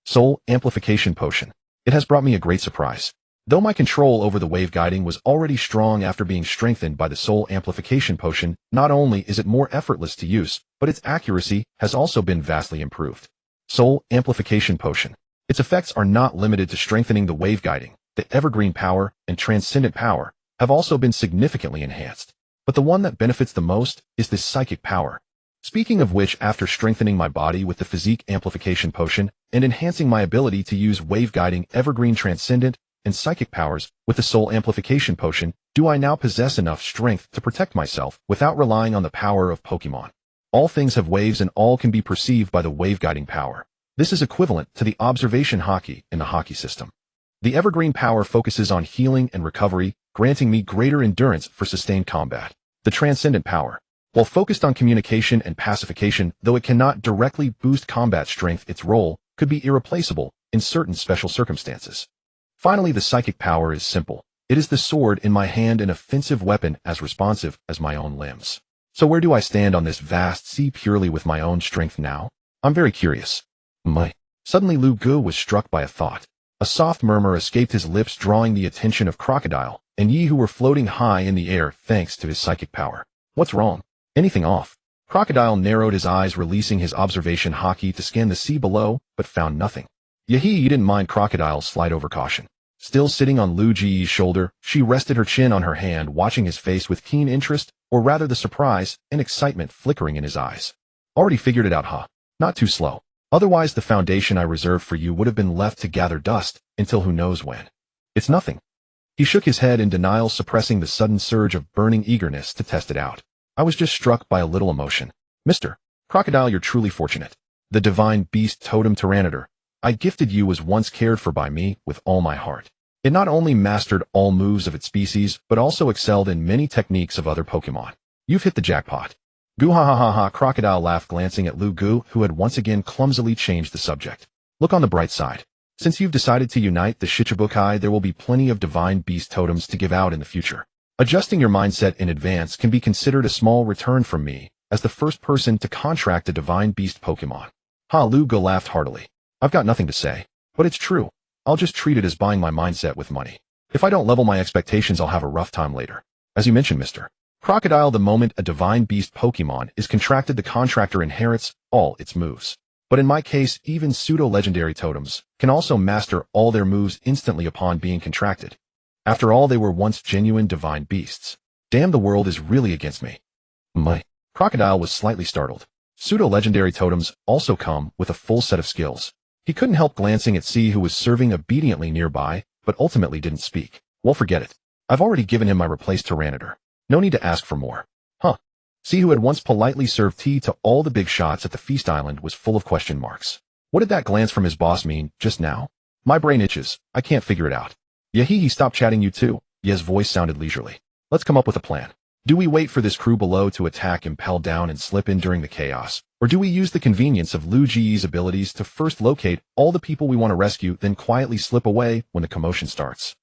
Soul Amplification Potion. It has brought me a great surprise. Though my control over the wave guiding was already strong after being strengthened by the Soul Amplification Potion, not only is it more effortless to use, but its accuracy has also been vastly improved. Soul Amplification Potion. Its effects are not limited to strengthening the wave guiding. The evergreen power and transcendent power have also been significantly enhanced. But the one that benefits the most is the psychic power. Speaking of which, after strengthening my body with the Physique Amplification Potion and enhancing my ability to use wave guiding, evergreen, transcendent, and psychic powers with the Soul Amplification Potion, Do I now possess enough strength to protect myself without relying on the power of Pokemon? All things have waves and all can be perceived by the wave-guiding power. This is equivalent to the observation hockey in the hockey system. The evergreen power focuses on healing and recovery, granting me greater endurance for sustained combat. The transcendent power, while focused on communication and pacification, though it cannot directly boost combat strength, its role could be irreplaceable in certain special circumstances. Finally, the psychic power is simple. It is the sword in my hand, an offensive weapon as responsive as my own limbs. So where do I stand on this vast sea purely with my own strength now? I'm very curious. Suddenly Lu Gu was struck by a thought. A soft murmur escaped his lips, drawing the attention of Crocodile and Yi, who were floating high in the air thanks to his psychic power. What's wrong? Anything off? Crocodile narrowed his eyes, releasing his observation hockey to scan the sea below, but found nothing. Yi didn't mind Crocodile's slight overcaution. Still sitting on Lu Ji's shoulder, she rested her chin on her hand, watching his face with keen interest, or rather the surprise and excitement flickering in his eyes. Already figured it out, huh? Not too slow. Otherwise the foundation I reserved for you would have been left to gather dust until who knows when. It's nothing. He shook his head in denial, suppressing the sudden surge of burning eagerness to test it out. I was just struck by a little emotion. Mr. Crocodile, you're truly fortunate. The divine beast totem Tyranitar I gifted you was once cared for by me with all my heart. It not only mastered all moves of its species, but also excelled in many techniques of other Pokemon. You've hit the jackpot. Goo ha ha ha ha, Crocodile laughed, glancing at Lu Gu, who had once again clumsily changed the subject. Look on the bright side. Since you've decided to unite the Shichibukai, there will be plenty of divine beast totems to give out in the future. Adjusting your mindset in advance can be considered a small return from me, as the first person to contract a divine beast Pokemon. Ha, Lu Gu laughed heartily. I've got nothing to say, but it's true. I'll just treat it as buying my mindset with money. If I don't level my expectations, I'll have a rough time later. As you mentioned, Mr. Crocodile, the moment a divine beast Pokemon is contracted, the contractor inherits all its moves. But in my case, even pseudo-legendary totems can also master all their moves instantly upon being contracted. After all, they were once genuine divine beasts. Damn, the world is really against me. Crocodile was slightly startled. Pseudo-legendary totems also come with a full set of skills. He couldn't help glancing at C, who was serving obediently nearby, but ultimately didn't speak. Well, forget it. I've already given him my replaced Tyranitar. No need to ask for more. C, who had once politely served tea to all the big shots at the Feast Island, was full of question marks. What did that glance from his boss mean just now? My brain itches. I can't figure it out. He stopped chatting, you too. Ye's voice sounded leisurely. Let's come up with a plan. Do we wait for this crew below to attack, impel down, and slip in during the chaos? Or do we use the convenience of Lu Ji's abilities to first locate all the people we want to rescue, then quietly slip away when the commotion starts?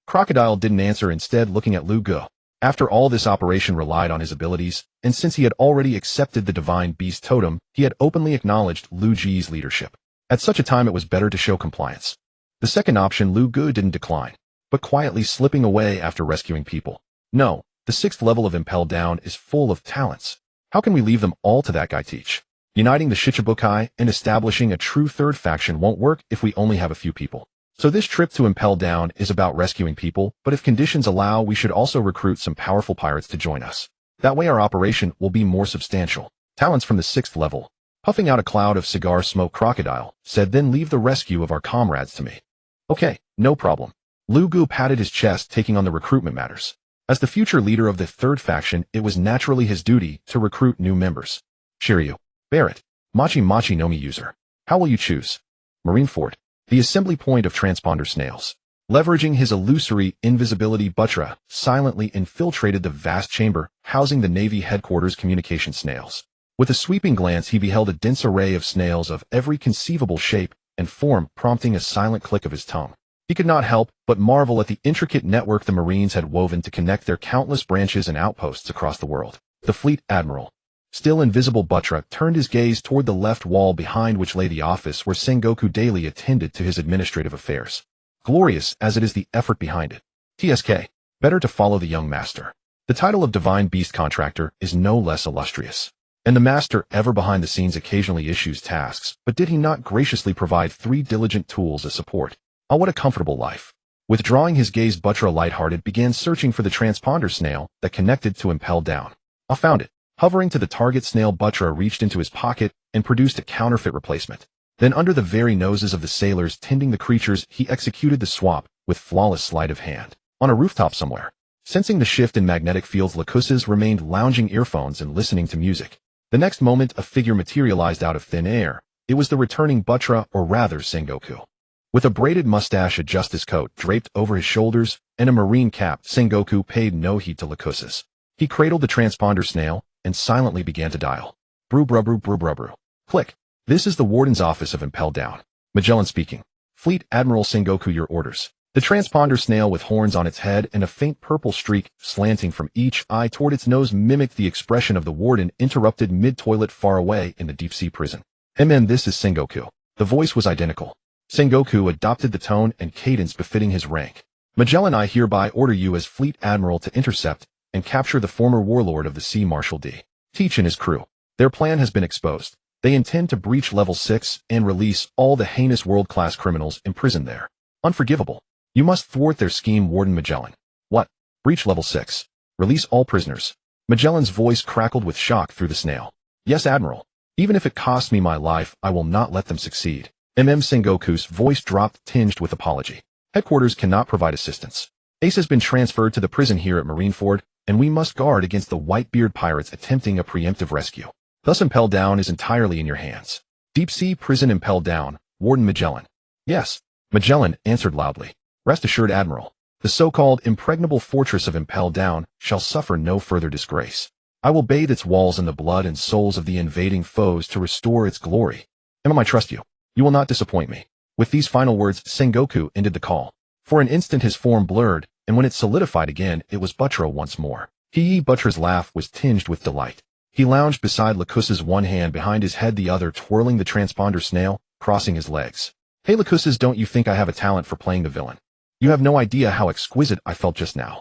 Crocodile didn't answer, instead looking at Lu Gu. After all, this operation relied on his abilities, and since he had already accepted the divine beast totem, he had openly acknowledged Lu Ji's leadership. At such a time, it was better to show compliance. The second option, Lu Gu didn't decline, but quietly slipping away after rescuing people. No, the 6th level of Impel Down is full of talents. How can we leave them all to that guy Teach? Uniting the Shichibukai and establishing a true third faction won't work if we only have a few people. So this trip to Impel Down is about rescuing people, but if conditions allow, we should also recruit some powerful pirates to join us. That way our operation will be more substantial. Talents from the 6th level. Puffing out a cloud of cigar smoke, Crocodile said, then leave the rescue of our comrades to me. Okay, no problem. Lu Gu patted his chest, taking on the recruitment matters. As the future leader of the third faction, it was naturally his duty to recruit new members. Shiryu, Barrett, Machi no Mi user. How will you choose? Marineford, the assembly point of transponder snails. Leveraging his illusory invisibility, Buttra silently infiltrated the vast chamber housing the Navy headquarters communication snails. With a sweeping glance, he beheld a dense array of snails of every conceivable shape and form, prompting a silent click of his tongue. He could not help but marvel at the intricate network the Marines had woven to connect their countless branches and outposts across the world. The fleet admiral, still invisible Buttra, turned his gaze toward the left wall behind which lay the office where Sengoku daily attended to his administrative affairs. Glorious as it is the effort behind it. TSK, better to follow the young master. The title of Divine Beast Contractor is no less illustrious. And the master, ever behind the scenes, occasionally issues tasks, but did he not graciously provide 3 diligent tools as support? Oh, what a comfortable life. Withdrawing his gaze, Buttra, lighthearted, began searching for the transponder snail that connected to Impel Down. I found it. Hovering to the target snail, Buttra reached into his pocket and produced a counterfeit replacement. Then, under the very noses of the sailors tending the creatures, he executed the swap with flawless sleight of hand. On a rooftop somewhere, Sensing the shift in magnetic fields, Lacousses remained lounging earphones and listening to music. The next moment, a figure materialized out of thin air. It was the returning Buttra, or rather Sengoku. With a braided mustache, a justice coat draped over his shoulders, and a marine cap, Sengoku paid no heed to Lacousses. He cradled the transponder snail and silently began to dial. Brew brew brew brew brew brew. Click. This is the Warden's office of Impel Down. Magellan speaking. Fleet Admiral Sengoku, your orders. The transponder snail, with horns on its head and a faint purple streak slanting from each eye toward its nose, mimicked the expression of the Warden, interrupted mid-toilet far away in the deep-sea prison. This is Sengoku. The voice was identical. Sengoku adopted the tone and cadence befitting his rank. Magellan, I hereby order you as Fleet Admiral to intercept and capture the former warlord of the sea, Marshal D. Teach and his crew. Their plan has been exposed. They intend to breach Level 6 and release all the heinous world-class criminals imprisoned there. Unforgivable. You must thwart their scheme, Warden Magellan. What? Breach Level 6. Release all prisoners. Magellan's voice crackled with shock through the snail. Yes, Admiral. Even if it costs me my life, I will not let them succeed. Sengoku's voice dropped, tinged with apology. Headquarters cannot provide assistance. Ace has been transferred to the prison here at Marineford, and we must guard against the Whitebeard pirates attempting a preemptive rescue. Thus Impel Down is entirely in your hands. Deep Sea Prison, Impel Down, Warden Magellan. Yes. Magellan answered loudly. Rest assured, Admiral. The so-called impregnable fortress of Impel Down shall suffer no further disgrace. I will bathe its walls in the blood and souls of the invading foes to restore its glory. I trust you. You will not disappoint me. With these final words, Sengoku ended the call. For an instant his form blurred, and when it solidified again, it was Buttra once more. Buttra's laugh was tinged with delight. He lounged beside Lacousses, one hand behind his head, the other twirling the transponder snail, crossing his legs. Hey Lacousses, don't you think I have a talent for playing the villain? You have no idea how exquisite I felt just now.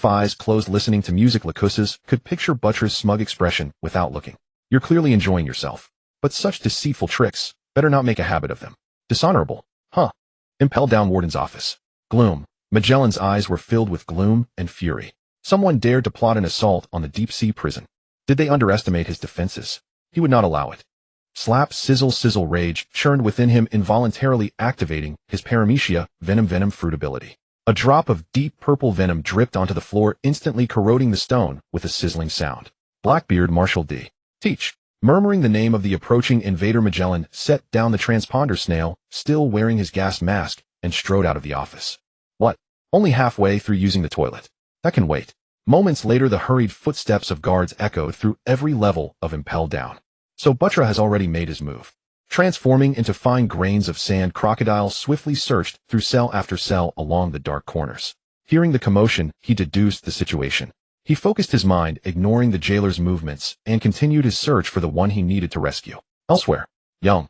Eyes closed listening to music. Lacousses could picture Buttra's smug expression without looking. You're clearly enjoying yourself. But such deceitful tricks, better not make a habit of them. Dishonorable. Huh. Impel Down, Warden's office. Gloom. Magellan's eyes were filled with gloom and fury. Someone dared to plot an assault on the deep-sea prison. Did they underestimate his defenses? He would not allow it. Slap, sizzle, sizzle. Rage churned within him, involuntarily activating his paramecia, venom fruit ability. A drop of deep purple venom dripped onto the floor, instantly corroding the stone with a sizzling sound. Blackbeard, Marshal D. Teach. Murmuring the name of the approaching invader, Magellan set down the transponder snail, still wearing his gas mask, and strode out of the office. What? Only halfway through using the toilet. That can wait. Moments later, the hurried footsteps of guards echoed through every level of Impel Down. So Buttra has already made his move. Transforming into fine grains of sand, Crocodile swiftly searched through cell after cell along the dark corners. Hearing the commotion, he deduced the situation. He focused his mind, ignoring the jailer's movements, and continued his search for the one he needed to rescue. Elsewhere, Young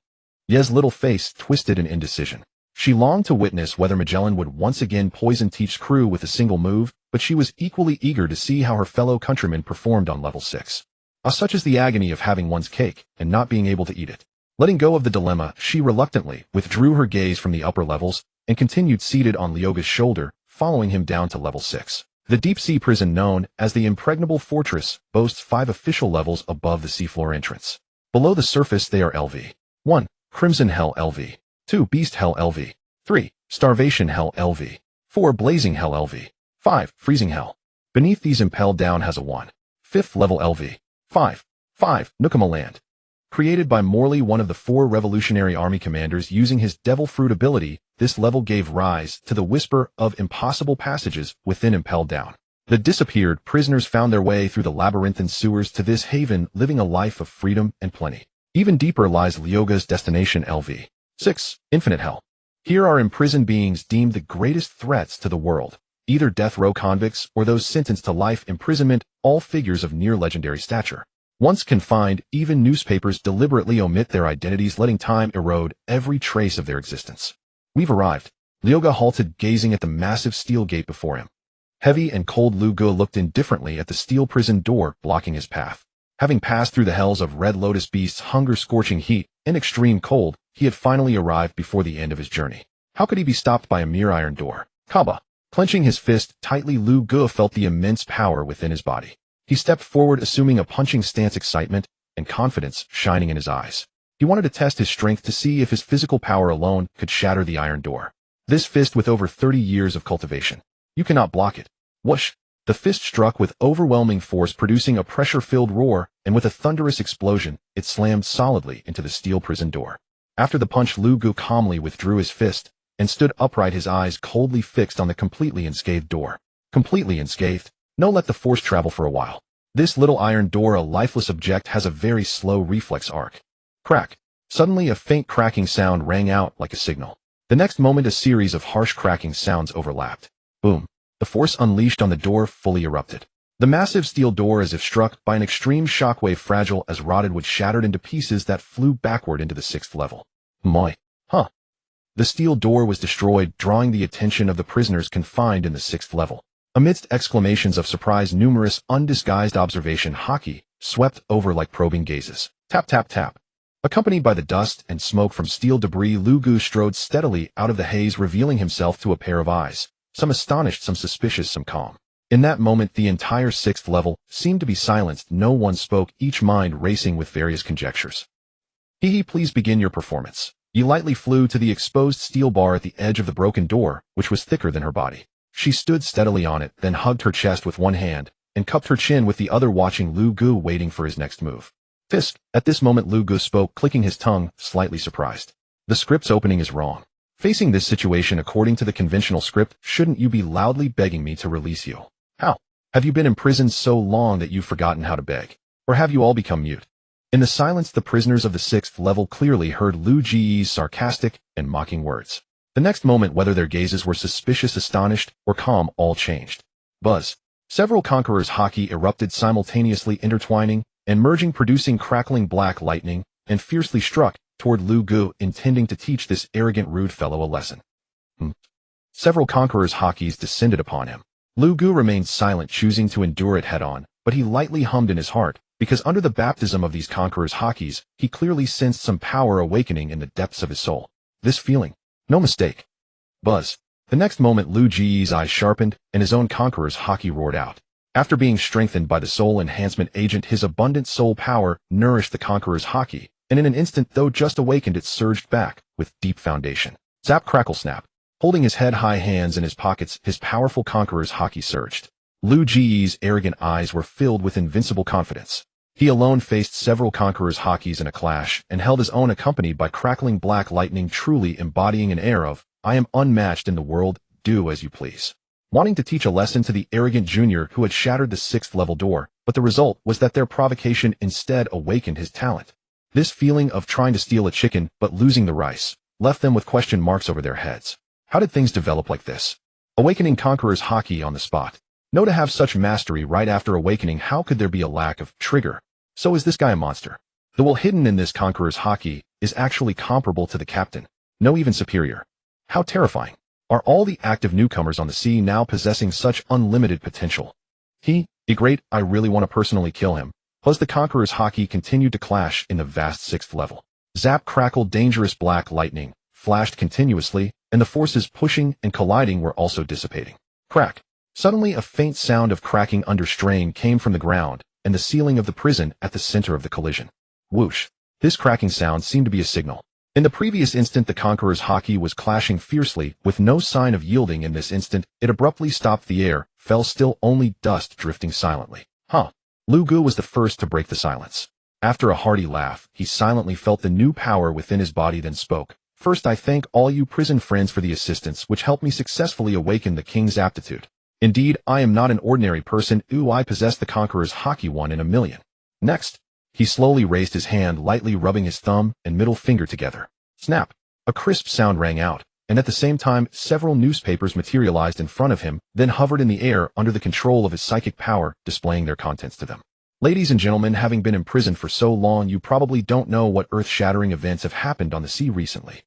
Ye's little face twisted in indecision. She longed to witness whether Magellan would once again poison Teach's crew with a single move, but she was equally eager to see how her fellow countrymen performed on Level 6. Such is the agony of having one's cake and not being able to eat it. Letting go of the dilemma, she reluctantly withdrew her gaze from the upper levels and continued seated on Lyoga's shoulder, following him down to Level 6. The deep-sea prison, known as the Impregnable Fortress, boasts 5 official levels above the seafloor entrance. Below the surface they are LV. 1. Crimson Hell LV. 2. Beast Hell LV. 3. Starvation Hell LV. 4. Blazing Hell LV. 5. Freezing Hell. Beneath these, Impel Down has a 1. 5th level LV. 5. Nukama Land. Created by Morley, one of the 4 Revolutionary Army commanders, using his Devil Fruit ability, this level gave rise to the whisper of impossible passages within Impel Down. The disappeared prisoners found their way through the labyrinthine sewers to this haven, living a life of freedom and plenty. Even deeper lies Lyoga's destination, LV. 6. Infinite Hell. Here are imprisoned beings deemed the greatest threats to the world, either death row convicts or those sentenced to life imprisonment, all figures of near legendary stature. Once confined, even newspapers deliberately omit their identities, letting time erode every trace of their existence. We've arrived. Lyoga halted, gazing at the massive steel gate before him. Heavy and cold, Luga looked indifferently at the steel prison door blocking his path. Having passed through the hells of Red Lotus Beast's hunger-scorching heat and extreme cold, he had finally arrived before the end of his journey. How could he be stopped by a mere iron door? Kaba. Clenching his fist tightly, Luga felt the immense power within his body. He stepped forward, assuming a punching stance, excitement and confidence shining in his eyes. He wanted to test his strength to see if his physical power alone could shatter the iron door. This fist with over 30 years of cultivation. You cannot block it. Whoosh! The fist struck with overwhelming force, producing a pressure-filled roar, and with a thunderous explosion, it slammed solidly into the steel prison door. After the punch, Lu Gu calmly withdrew his fist and stood upright, his eyes coldly fixed on the completely unscathed door. Completely unscathed? No, let the force travel for a while. This little iron door, a lifeless object, has a very slow reflex arc. Crack. Suddenly a faint cracking sound rang out like a signal. The next moment a series of harsh cracking sounds overlapped. Boom. The force unleashed on the door fully erupted. The massive steel door, as if struck by an extreme shockwave, fragile as rotted wood, shattered into pieces that flew backward into the 6th level. Moi. Huh. The steel door was destroyed, drawing the attention of the prisoners confined in the 6th level. Amidst exclamations of surprise, numerous undisguised observation haki swept over like probing gazes. Tap, tap, tap. Accompanied by the dust and smoke from steel debris, Lu Gu strode steadily out of the haze, revealing himself to a pair of eyes. Some astonished, some suspicious, some calm. In that moment, the entire 6th level seemed to be silenced. No one spoke, each mind racing with various conjectures. Hee, please begin your performance. Yi lightly flew to the exposed steel bar at the edge of the broken door, which was thicker than her body. She stood steadily on it, then hugged her chest with one hand and cupped her chin with the other, watching Lu Gu, waiting for his next move. Fist. At this moment, Lu Gu spoke, clicking his tongue, slightly surprised. The script's opening is wrong. Facing this situation according to the conventional script, shouldn't you be loudly begging me to release you? How? Have you been imprisoned so long that you've forgotten how to beg? Or have you all become mute? In the silence, the prisoners of the 6th level clearly heard Lu Ji's sarcastic and mocking words. The next moment, whether their gazes were suspicious, astonished, or calm, all changed. Buzz. Several conquerors' haki erupted simultaneously, intertwining and merging, producing crackling black lightning, and fiercely struck toward Lu Gu, intending to teach this arrogant, rude fellow a lesson. Several conquerors' hakis descended upon him. Lu Gu remained silent, choosing to endure it head-on, but he lightly hummed in his heart, because under the baptism of these conquerors' hakis, he clearly sensed some power awakening in the depths of his soul. This feeling. No mistake. Buzz. The next moment, Lu Ji's eyes sharpened, and his own conqueror's haki roared out. After being strengthened by the soul enhancement agent, his abundant soul power nourished the conqueror's haki, and in an instant, though just awakened, it surged back with deep foundation. Zap, crackle, snap. Holding his head high, hands in his pockets, his powerful conqueror's haki surged. Lu Ji's arrogant eyes were filled with invincible confidence. He alone faced several conquerors' hakis in a clash, and held his own, accompanied by crackling black lightning, truly embodying an air of, I am unmatched in the world, do as you please. Wanting to teach a lesson to the arrogant junior who had shattered the 6th level door, but the result was that their provocation instead awakened his talent. This feeling of trying to steal a chicken but losing the rice left them with question marks over their heads. How did things develop like this? Awakening conquerors' haki on the spot. No, to have such mastery right after awakening, how could there be a lack of trigger? So is this guy a monster? The will hidden in this conqueror's haki is actually comparable to the captain. No, even superior. How terrifying. Are all the active newcomers on the sea now possessing such unlimited potential? He great, I really want to personally kill him. Plus the conqueror's haki continued to clash in the vast 6th level. Zap, crackle, dangerous black lightning flashed continuously, and the forces pushing and colliding were also dissipating. Crack. Suddenly a faint sound of cracking under strain came from the ground and the ceiling of the prison at the center of the collision. Whoosh. This cracking sound seemed to be a signal. In the previous instant, the conqueror's haki was clashing fiercely, with no sign of yielding. In this instant, it abruptly stopped. The air fell still, only dust drifting silently. Huh. Lu Gu was the first to break the silence. After a hearty laugh, he silently felt the new power within his body, then spoke. First, I thank all you prison friends for the assistance which helped me successfully awaken the king's aptitude. Indeed, I am not an ordinary person. I possess the conqueror's haki, 1 in a million. Next. He slowly raised his hand, lightly rubbing his thumb and middle finger together. Snap! A crisp sound rang out, and at the same time, several newspapers materialized in front of him, then hovered in the air under the control of his psychic power, displaying their contents to them. Ladies and gentlemen, having been imprisoned for so long, you probably don't know what earth-shattering events have happened on the sea recently.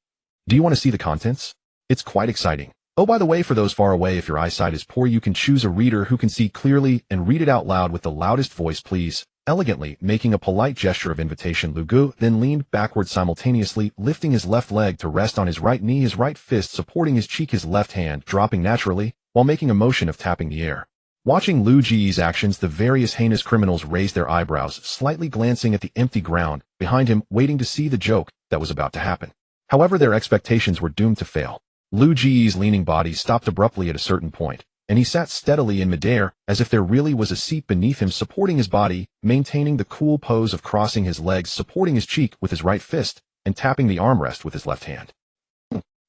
Do you want to see the contents? It's quite exciting. Oh, by the way, for those far away, if your eyesight is poor, you can choose a reader who can see clearly and read it out loud with the loudest voice, please. Elegantly making a polite gesture of invitation, Lu Gu then leaned backward, simultaneously lifting his left leg to rest on his right knee, his right fist supporting his cheek, his left hand dropping naturally, while making a motion of tapping the air. Watching Lu Ji's actions, the various heinous criminals raised their eyebrows, slightly glancing at the empty ground behind him, waiting to see the joke that was about to happen. However, their expectations were doomed to fail. Lu Ji's leaning body stopped abruptly at a certain point, and he sat steadily in midair as if there really was a seat beneath him supporting his body, maintaining the cool pose of crossing his legs, supporting his cheek with his right fist, and tapping the armrest with his left hand.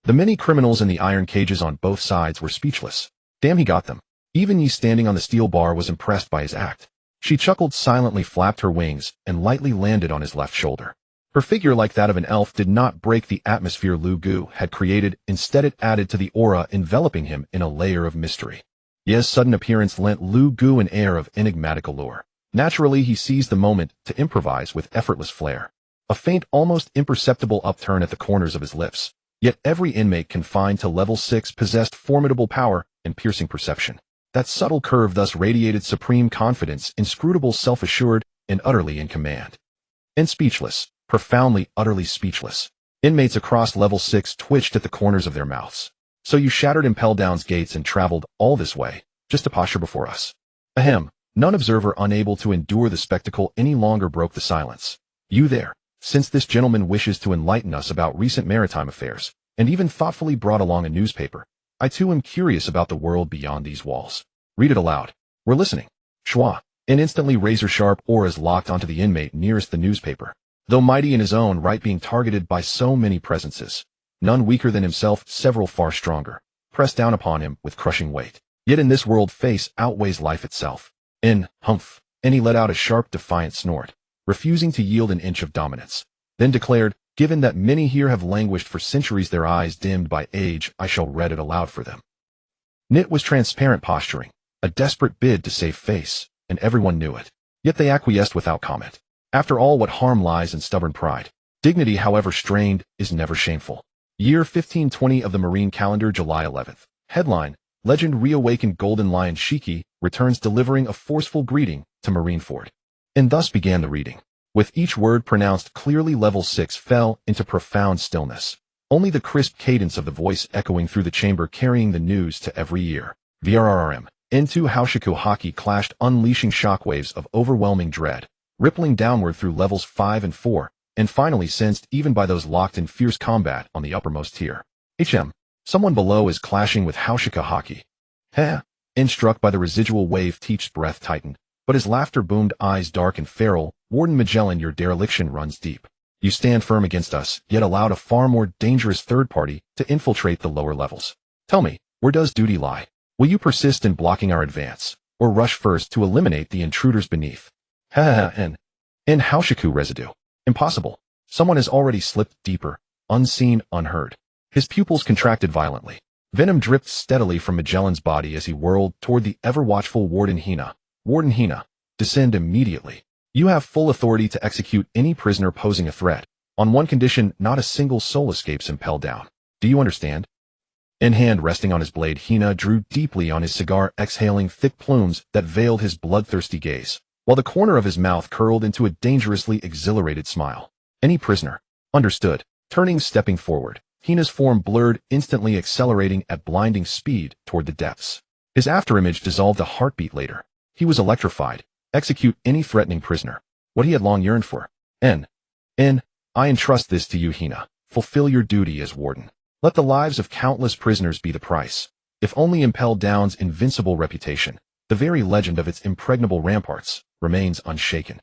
The many criminals in the iron cages on both sides were speechless. Damn, he got them. Even Yi standing on the steel bar was impressed by his act. She chuckled silently, flapped her wings, and lightly landed on his left shoulder. Her figure, like that of an elf, did not break the atmosphere Lu Gu had created. Instead, it added to the aura enveloping him in a layer of mystery. Ye's sudden appearance lent Lu Gu an air of enigmatic allure. Naturally, he seized the moment to improvise with effortless flair. A faint, almost imperceptible upturn at the corners of his lips. Yet every inmate confined to level 6 possessed formidable power and piercing perception. That subtle curve thus radiated supreme confidence, inscrutable, self-assured, and utterly in command. And speechless, profoundly, utterly speechless. Inmates across level 6 twitched at the corners of their mouths. So you shattered Impel Down's gates and traveled all this way, just to posture before us. Ahem. None observer unable to endure the spectacle any longer broke the silence. You there. Since this gentleman wishes to enlighten us about recent maritime affairs, and even thoughtfully brought along a newspaper, I too am curious about the world beyond these walls. Read it aloud. We're listening. Schwa. And instantly razor-sharp auras locked onto the inmate nearest the newspaper. Though mighty in his own right, being targeted by so many presences, none weaker than himself, several far stronger, pressed down upon him with crushing weight. Yet in this world, face outweighs life itself. Humph. And he let out a sharp, defiant snort, refusing to yield an inch of dominance. Then declared, given that many here have languished for centuries, their eyes dimmed by age, I shall read it aloud for them. Knit was transparent posturing, a desperate bid to save face, and everyone knew it. Yet they acquiesced without comment. After all, what harm lies in stubborn pride? Dignity, however strained, is never shameful. Year 1520 of the Marine calendar, July 11th. Headline: Legend reawakened Golden Lion Shiki returns, delivering a forceful greeting to Marineford. And thus began the reading. With each word pronounced clearly, level 6 fell into profound stillness. Only the crisp cadence of the voice echoing through the chamber, carrying the news to every ear. VRRM. Into Haushiku Haki clashed, unleashing shockwaves of overwhelming dread, rippling downward through levels 5 and 4, and finally sensed even by those locked in fierce combat on the uppermost tier. Someone below is clashing with Haushiku Haki. Heh. And struck by the residual wave, Teach's breath tightened, but his laughter boomed, eyes dark and feral. Warden Magellan, your dereliction runs deep. You stand firm against us, yet allowed a far more dangerous third party to infiltrate the lower levels. Tell me, where does duty lie? Will you persist in blocking our advance, or rush first to eliminate the intruders beneath? And Haushiku residue. Impossible. Someone has already slipped deeper, unseen, unheard. His pupils contracted violently. Venom dripped steadily from Magellan's body as he whirled toward the ever-watchful Warden Hina. Warden Hina, descend immediately. You have full authority to execute any prisoner posing a threat. On one condition, not a single soul escapes Impel Down. Do you understand? In hand resting on his blade, Hina drew deeply on his cigar, exhaling thick plumes that veiled his bloodthirsty gaze, while the corner of his mouth curled into a dangerously exhilarated smile. Any prisoner. Understood. Turning, stepping forward, Hina's form blurred, instantly accelerating at blinding speed toward the depths. His afterimage dissolved a heartbeat later. He was electrified. Execute any threatening prisoner. What he had long yearned for. I entrust this to you, Hina. Fulfill your duty as warden. Let the lives of countless prisoners be the price. If only Impel Down's invincible reputation, the very legend of its impregnable ramparts, remains unshaken.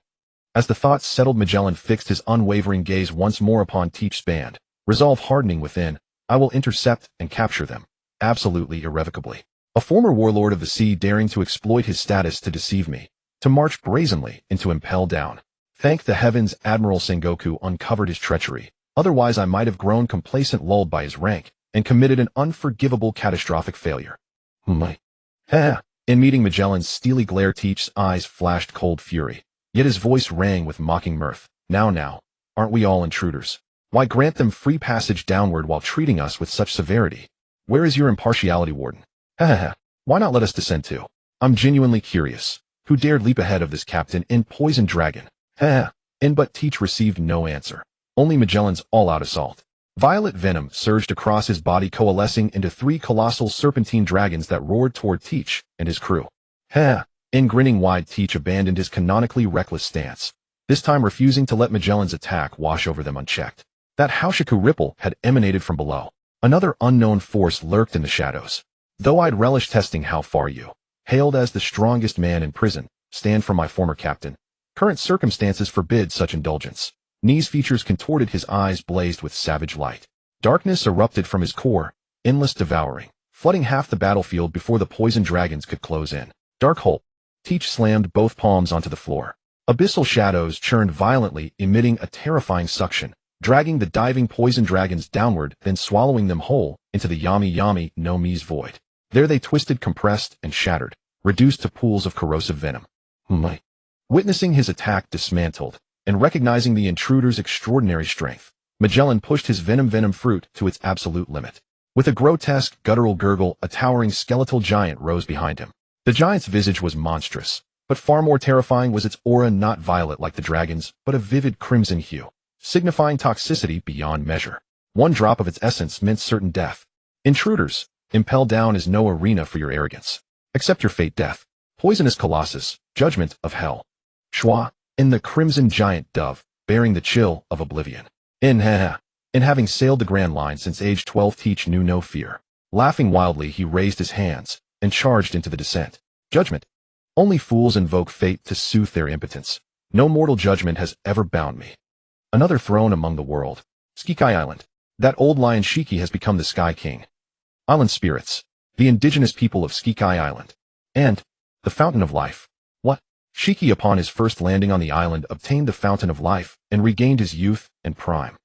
As the thought settled, Magellan fixed his unwavering gaze once more upon Teach's band, resolve hardening within. I will intercept and capture them. Absolutely, irrevocably. A former warlord of the sea daring to exploit his status to deceive me, to march brazenly into Impel Down. Thank the heavens Admiral Sengoku uncovered his treachery, otherwise I might have grown complacent, lulled by his rank, and committed an unforgivable catastrophic failure. In meeting Magellan's steely glare, Teach's eyes flashed cold fury, yet his voice rang with mocking mirth. Now, aren't we all intruders? Why grant them free passage downward while treating us with such severity? Where is your impartiality, Warden? Why not let us descend too? I'm genuinely curious. Who dared leap ahead of this captain in Poison Dragon? But Teach received no answer. Only Magellan's all-out assault. Violet venom surged across his body, coalescing into 3 colossal serpentine dragons that roared toward Teach and his crew. Grinning wide, Teach abandoned his canonically reckless stance, this time refusing to let Magellan's attack wash over them unchecked. That Haushiku ripple had emanated from below. Another unknown force lurked in the shadows. Though I'd relish testing how far you, hailed as the strongest man in prison, stand from my former captain. Current circumstances forbid such indulgence. Knee's features contorted, his eyes blazed with savage light. Darkness erupted from his core, endless devouring, flooding half the battlefield before the poison dragons could close in. Dark hole. Teach slammed both palms onto the floor. Abyssal shadows churned violently, emitting a terrifying suction, dragging the diving poison dragons downward, then swallowing them whole into the yami no me's void. There they twisted, compressed, and shattered, reduced to pools of corrosive venom. Witnessing his attack dismantled, and recognizing the intruder's extraordinary strength, Magellan pushed his venom fruit to its absolute limit. With a grotesque, guttural gurgle, a towering skeletal giant rose behind him. The giant's visage was monstrous, but far more terrifying was its aura, not violet like the dragon's, but a vivid crimson hue, signifying toxicity beyond measure. One drop of its essence meant certain death. Intruders, Impel Down is no arena for your arrogance. Accept your fate, death. Poisonous colossus, judgment of hell. Schwa, in the crimson giant dove, bearing the chill of oblivion. In having sailed the Grand Line since age 12, Teach knew no fear. Laughing wildly, he raised his hands and charged into the descent. Judgment. Only fools invoke fate to soothe their impotence. No mortal judgment has ever bound me. Another throne among the world. Skikai Island. That old lion Shiki has become the Sky King. Island spirits. The indigenous people of Skikai Island. And the Fountain of Life. What? Shiki, upon his first landing on the island, obtained the Fountain of Life and regained his youth and prime.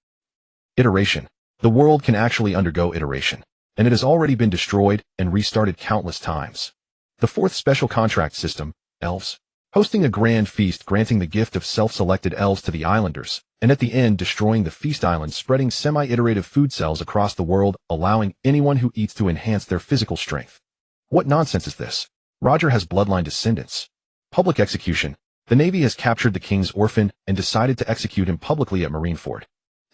Iteration. The world can actually undergo iteration, and it has already been destroyed and restarted countless times. The fourth special contract system, elves. Hosting a grand feast, granting the gift of self-selected elves to the islanders, and at the end destroying the feast island, spreading semi-iterative food cells across the world, allowing anyone who eats to enhance their physical strength. What nonsense is this? Roger has bloodline descendants. Public execution. The Navy has captured the king's orphan and decided to execute him publicly at Marineford.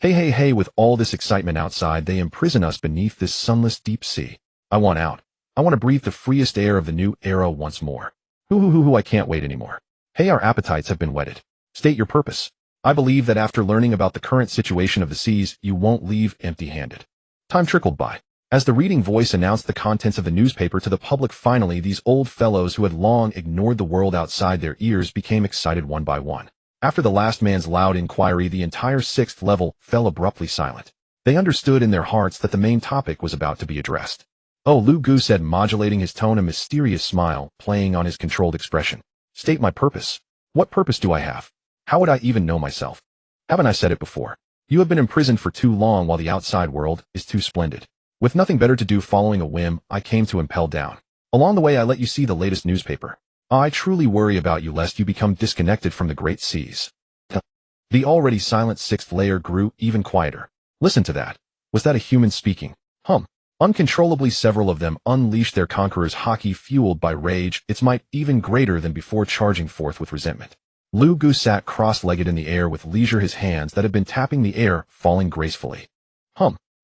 Hey, with all this excitement outside, they imprison us beneath this sunless deep sea. I want out. I want to breathe the freest air of the new era once more. I can't wait anymore. Hey, our appetites have been whetted. State your purpose. I believe that after learning about the current situation of the seas, you won't leave empty-handed. Time trickled by. As the reading voice announced the contents of the newspaper to the public, finally these old fellows who had long ignored the world outside their ears became excited one by one. After the last man's loud inquiry, the entire sixth level fell abruptly silent. They understood in their hearts that the main topic was about to be addressed. Oh, Lu Gu said, modulating his tone, a mysterious smile playing on his controlled expression. State my purpose. What purpose do I have? How would I even know myself? Haven't I said it before? You have been imprisoned for too long while the outside world is too splendid. With nothing better to do, following a whim, I came to Impel Down. Along the way, I let you see the latest newspaper. I truly worry about you lest you become disconnected from the great seas. The already silent sixth layer grew even quieter. Listen to that. Was that a human speaking? Uncontrollably, several of them unleashed their conqueror's haki, fueled by rage, its might even greater than before, charging forth with resentment. Lu Gu sat cross-legged in the air with leisure, his hands that had been tapping the air falling gracefully.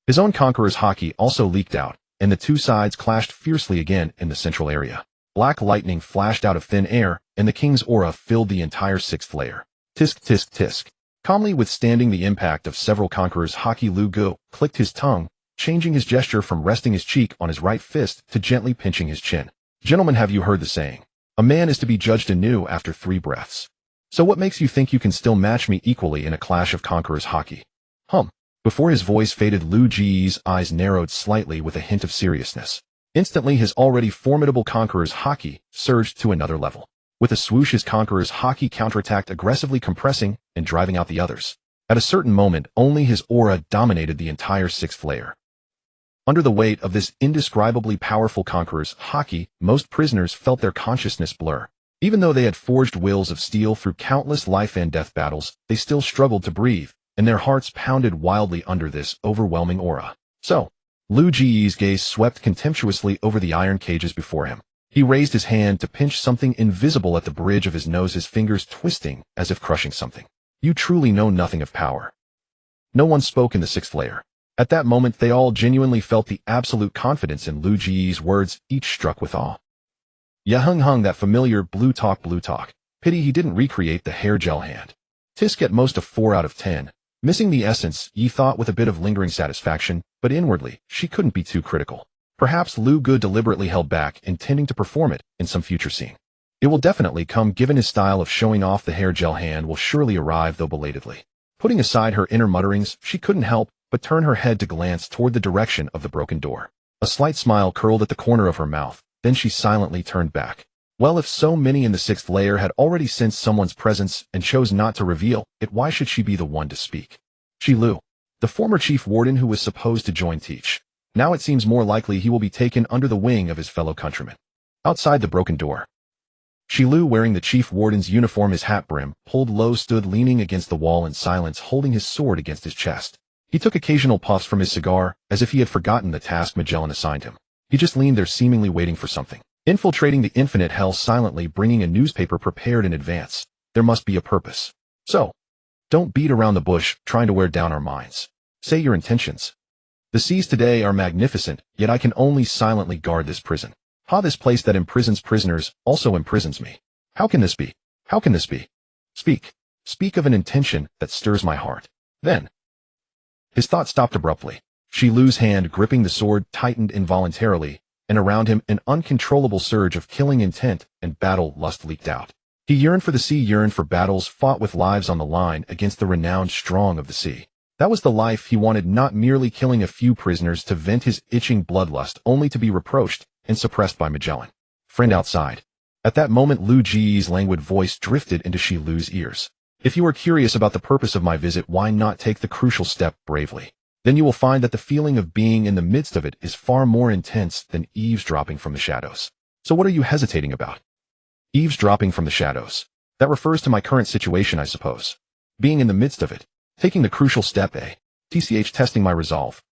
His own conqueror's haki also leaked out, and the two sides clashed fiercely again in the central area. Black lightning flashed out of thin air, and the king's aura filled the entire sixth layer. Tisk, tisk, tisk. Calmly withstanding the impact of several conquerors' haki, Lu Gu clicked his tongue, changing his gesture from resting his cheek on his right fist to gently pinching his chin. Gentlemen, have you heard the saying? A man is to be judged anew after 3 breaths. So what makes you think you can still match me equally in a clash of conquerors' haki? Before his voice faded, Lu Ji's eyes narrowed slightly with a hint of seriousness. Instantly, his already formidable conqueror's haki surged to another level. With a swoosh, his conqueror's haki counterattacked, aggressively compressing and driving out the others. At a certain moment, only his aura dominated the entire sixth layer. Under the weight of this indescribably powerful conqueror's haki, most prisoners felt their consciousness blur. Even though they had forged wills of steel through countless life and death battles, they still struggled to breathe, and their hearts pounded wildly under this overwhelming aura. So, Lu Ji's gaze swept contemptuously over the iron cages before him. He raised his hand to pinch something invisible at the bridge of his nose, his fingers twisting as if crushing something. You truly know nothing of power. No one spoke in the sixth layer. At that moment, they all genuinely felt the absolute confidence in Lu Ji's words, each struck with awe. Yahung, that familiar blue talk. Pity he didn't recreate the hair gel hand. Tisk at most a 4 out of 10. Missing the essence, Yi thought with a bit of lingering satisfaction, but inwardly, she couldn't be too critical. Perhaps Lu Gu deliberately held back, intending to perform it in some future scene. It will definitely come, given his style of showing off. The hair gel hand will surely arrive, though belatedly. Putting aside her inner mutterings, she couldn't help but turn her head to glance toward the direction of the broken door. A slight smile curled at the corner of her mouth, then she silently turned back. Well, if so many in the sixth layer had already sensed someone's presence and chose not to reveal it, why should she be the one to speak? Shi Lu, the former chief warden who was supposed to join Teach. Now it seems more likely he will be taken under the wing of his fellow countrymen. Outside the broken door, Shi Lu, wearing the chief warden's uniform, his hat brim pulled low, stood leaning against the wall in silence, holding his sword against his chest. He took occasional puffs from his cigar, as if he had forgotten the task Magellan assigned him. He just leaned there, seemingly waiting for something. Infiltrating the infinite hell silently, bringing a newspaper prepared in advance. There must be a purpose. So, don't beat around the bush, trying to wear down our minds. Say your intentions. The seas today are magnificent, yet I can only silently guard this prison. This place that imprisons prisoners also imprisons me. How can this be? How can this be? Speak. Speak of an intention that stirs my heart. Then, his thought stopped abruptly. Shi Lu's hand gripping the sword tightened involuntarily, and around him an uncontrollable surge of killing intent and battle lust leaked out. He yearned for the sea, yearned for battles fought with lives on the line against the renowned strong of the sea. That was the life he wanted, not merely killing a few prisoners to vent his itching bloodlust, only to be reproached and suppressed by Magellan. Friend outside. At that moment, Lu Ji's languid voice drifted into Shi Lu's ears. If you are curious about the purpose of my visit, why not take the crucial step bravely? Then you will find that the feeling of being in the midst of it is far more intense than eavesdropping from the shadows. So what are you hesitating about? Eavesdropping from the shadows. That refers to my current situation, I suppose. Being in the midst of it. Taking the crucial step, eh? Testing my resolve.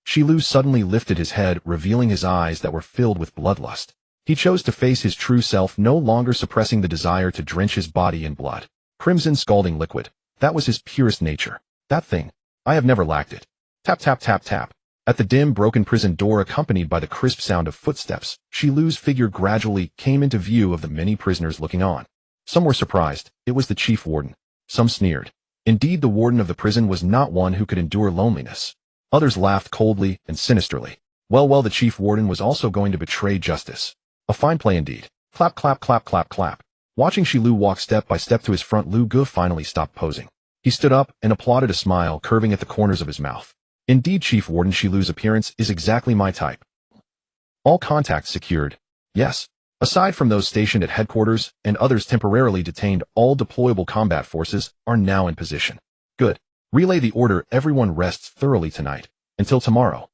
Shi Lu suddenly lifted his head, revealing his eyes that were filled with bloodlust. He chose to face his true self, no longer suppressing the desire to drench his body in blood. Crimson scalding liquid. That was his purest nature. That thing. I have never lacked it. Tap, tap, tap, tap. At the dim, broken prison door, accompanied by the crisp sound of footsteps, Shi Lu's figure gradually came into view of the many prisoners looking on. Some were surprised. It was the chief warden. Some sneered. Indeed, the warden of the prison was not one who could endure loneliness. Others laughed coldly and sinisterly. Well, the chief warden was also going to betray justice. A fine play indeed. Clap, clap, clap, clap, clap. Watching Shi Lu walk step by step to his front, Lu Gu finally stopped posing. He stood up and applauded, a smile curving at the corners of his mouth. Indeed, Chief Warden, Shi Lu's appearance is exactly my type. All contacts secured. Yes. Aside from those stationed at headquarters and others temporarily detained, all deployable combat forces are now in position. Good. Relay the order. Everyone rests thoroughly tonight. Until tomorrow.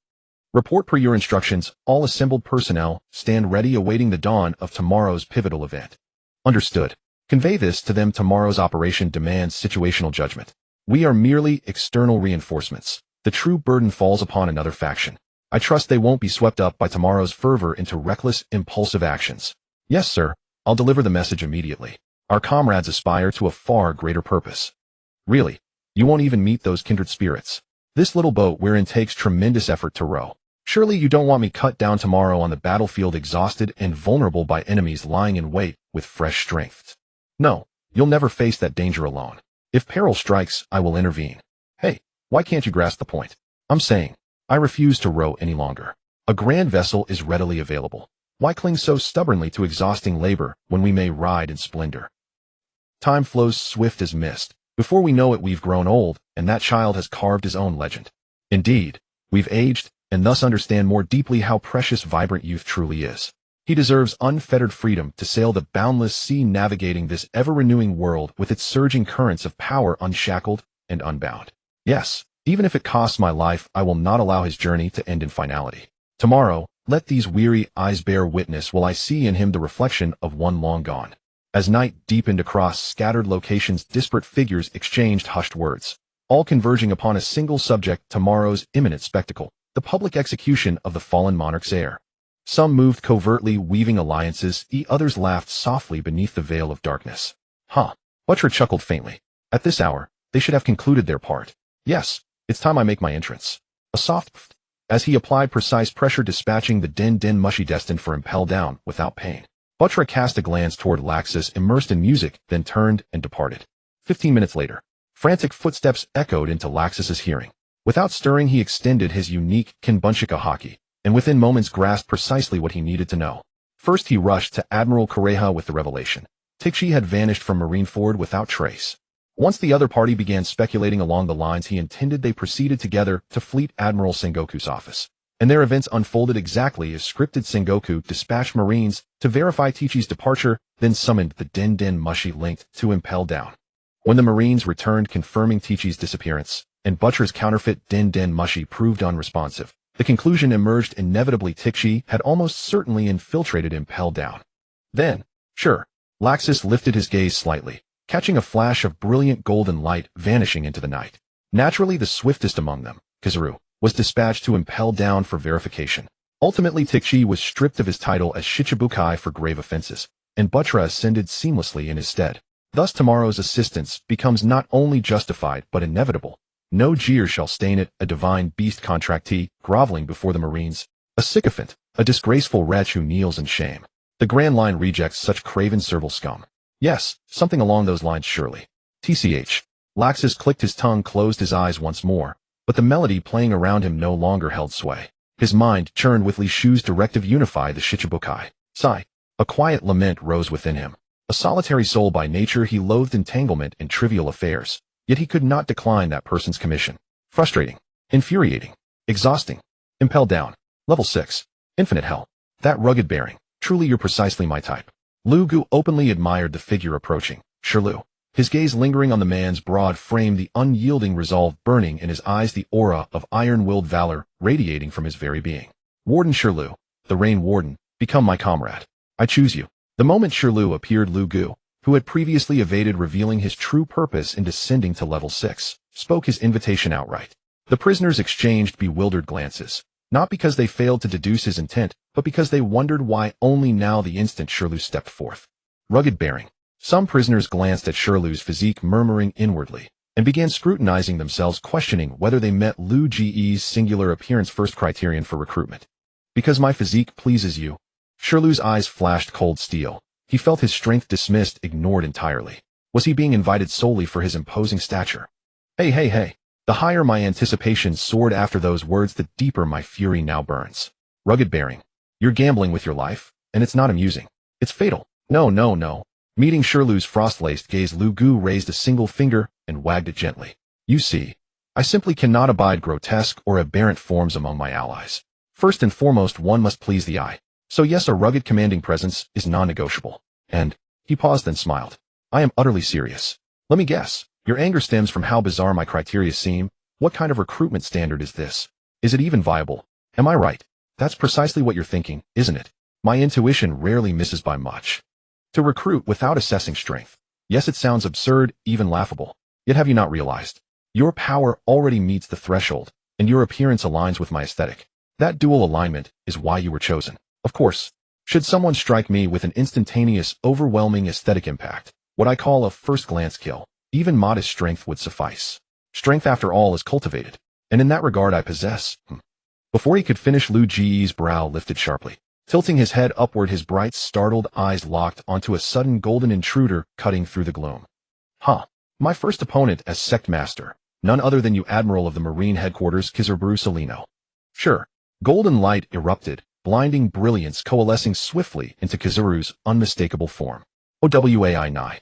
Report per your instructions. All assembled personnel stand ready, awaiting the dawn of tomorrow's pivotal event. Understood. Convey this to them. Tomorrow's operation demands situational judgment. We are merely external reinforcements. The true burden falls upon another faction. I trust they won't be swept up by tomorrow's fervor into reckless, impulsive actions. Yes, sir. I'll deliver the message immediately. Our comrades aspire to a far greater purpose. Really, you won't even meet those kindred spirits. This little boat we're in takes tremendous effort to row. Surely you don't want me cut down tomorrow on the battlefield, exhausted and vulnerable by enemies lying in wait with fresh strength. No, you'll never face that danger alone. If peril strikes, I will intervene. Hey, why can't you grasp the point? I'm saying, I refuse to row any longer. A grand vessel is readily available. Why cling so stubbornly to exhausting labor when we may ride in splendor? Time flows swift as mist. Before we know it, we've grown old, and that child has carved his own legend. Indeed, we've aged, and thus understand more deeply how precious vibrant youth truly is. He deserves unfettered freedom to sail the boundless sea, navigating this ever-renewing world with its surging currents of power, unshackled and unbound. Yes, even if it costs my life, I will not allow his journey to end in finality. Tomorrow, let these weary eyes bear witness while I see in him the reflection of one long gone. As night deepened across scattered locations, disparate figures exchanged hushed words, all converging upon a single subject: tomorrow's imminent spectacle, the public execution of the fallen monarch's heir. Some moved covertly, weaving alliances, others laughed softly beneath the veil of darkness. Butcher chuckled faintly. At this hour, they should have concluded their part. Yes, it's time I make my entrance. A soft pfft, as he applied precise pressure, dispatching the din mushy destined for impel down without pain. Butcher cast a glance toward Laxus, immersed in music, then turned and departed. 15 minutes later, frantic footsteps echoed into Laxus's hearing. Without stirring, he extended his unique Kinbunchika haki, and within moments grasped precisely what he needed to know. First he rushed to Admiral Correja with the revelation. Tixi had vanished from Marineford without trace. Once the other party began speculating along the lines he intended, they proceeded together to Fleet Admiral Sengoku's office. And their events unfolded exactly as scripted. Sengoku dispatched Marines to verify Tichi's departure, then summoned the Den Mushi linked to impel down. When the Marines returned confirming Tichi's disappearance, and Butcher's counterfeit Den Mushi proved unresponsive, the conclusion emerged inevitably: Tixi had almost certainly infiltrated impel down. Then, sure, Laxus lifted his gaze slightly, catching a flash of brilliant golden light vanishing into the night. Naturally the swiftest among them, Kizaru, was dispatched to impel down for verification. Ultimately Tixi was stripped of his title as Shichibukai for grave offenses, and Butcher ascended seamlessly in his stead. Thus tomorrow's assistance becomes not only justified but inevitable. No jeer shall stain it, a divine beast contractee, groveling before the Marines, a sycophant, a disgraceful wretch who kneels in shame. The Grand Line rejects such craven servile scum. Yes, something along those lines surely. TCH. Laxus clicked his tongue, closed his eyes once more, but the melody playing around him no longer held sway. His mind churned with Li Shu's directive: unify the Shichibukai. Sigh. A quiet lament rose within him. A solitary soul by nature, he loathed entanglement in trivial affairs, yet he could not decline that person's commission. Frustrating. Infuriating. Exhausting. Impel down. Level 6. Infinite hell. That rugged bearing. Truly you're precisely my type. Lu Gu openly admired the figure approaching. Shirlu. His gaze lingering on the man's broad frame, the unyielding resolve burning in his eyes, the aura of iron-willed valor radiating from his very being. Warden Shirlu, the Rain Warden, become my comrade. I choose you. The moment Shirlu appeared, Lu Gu, who had previously evaded revealing his true purpose in descending to level 6, spoke his invitation outright. The prisoners exchanged bewildered glances, not because they failed to deduce his intent, but because they wondered why only now the instant Shirlu stepped forth. Rugged bearing. Some prisoners glanced at Shirlu's physique, murmuring inwardly, and began scrutinizing themselves, questioning whether they met Lu Ge's singular appearance first criterion for recruitment. Because my physique pleases you. Shirlu's eyes flashed cold steel. He felt his strength dismissed, ignored entirely. Was he being invited solely for his imposing stature? Hey. The higher my anticipation soared after those words, the deeper my fury now burns. Rugged bearing. You're gambling with your life, and it's not amusing. It's fatal. No. Meeting Shirlu's frost-laced gaze, Lu Gu raised a single finger and wagged it gently. You see, I simply cannot abide grotesque or aberrant forms among my allies. First and foremost, one must please the eye. So yes, a rugged commanding presence is non-negotiable. And, he paused then smiled. I am utterly serious. Let me guess. Your anger stems from how bizarre my criteria seem. What kind of recruitment standard is this? Is it even viable? Am I right? That's precisely what you're thinking, isn't it? My intuition rarely misses by much. To recruit without assessing strength. Yes, it sounds absurd, even laughable. Yet have you not realized? Your power already meets the threshold, and your appearance aligns with my aesthetic. That dual alignment is why you were chosen. Of course, should someone strike me with an instantaneous, overwhelming aesthetic impact, what I call a first-glance kill, even modest strength would suffice. Strength, after all, is cultivated, and in that regard I possess. Before he could finish, Lu Ji's brow lifted sharply. Tilting his head upward, his bright, startled eyes locked onto a sudden golden intruder cutting through the gloom. My first opponent as sect master, none other than you, Admiral of the Marine Headquarters, Kizaru Salino. Sure. Golden light erupted, blinding brilliance coalescing swiftly into Kizaru's unmistakable form. Owai Nai.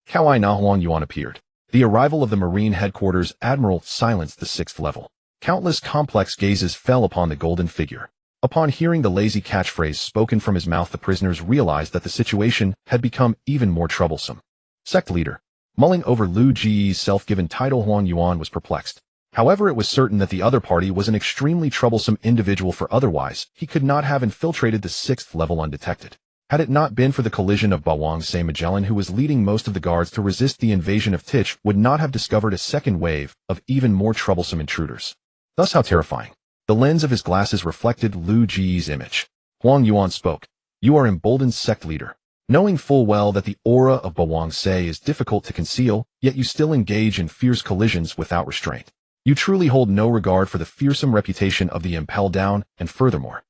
Kawai Na Huang Yuan appeared. The arrival of the Marine Headquarters Admiral silenced the 6th level. Countless complex gazes fell upon the golden figure. Upon hearing the lazy catchphrase spoken from his mouth, the prisoners realized that the situation had become even more troublesome. Sect leader. Mulling over Lu Ji's self-given title, Huang Yuan was perplexed. However, it was certain that the other party was an extremely troublesome individual, for otherwise he could not have infiltrated the 6th level undetected. Had it not been for the collision of Bawang Se Magellan, who was leading most of the guards to resist the invasion of Tich, would not have discovered a second wave of even more troublesome intruders. Thus how terrifying. The lens of his glasses reflected Lu Ji's image. Huang Yuan spoke. You are emboldened, sect leader. Knowing full well that the aura of Bawang Se is difficult to conceal, yet you still engage in fierce collisions without restraint. You truly hold no regard for the fearsome reputation of the Impel Down, and furthermore.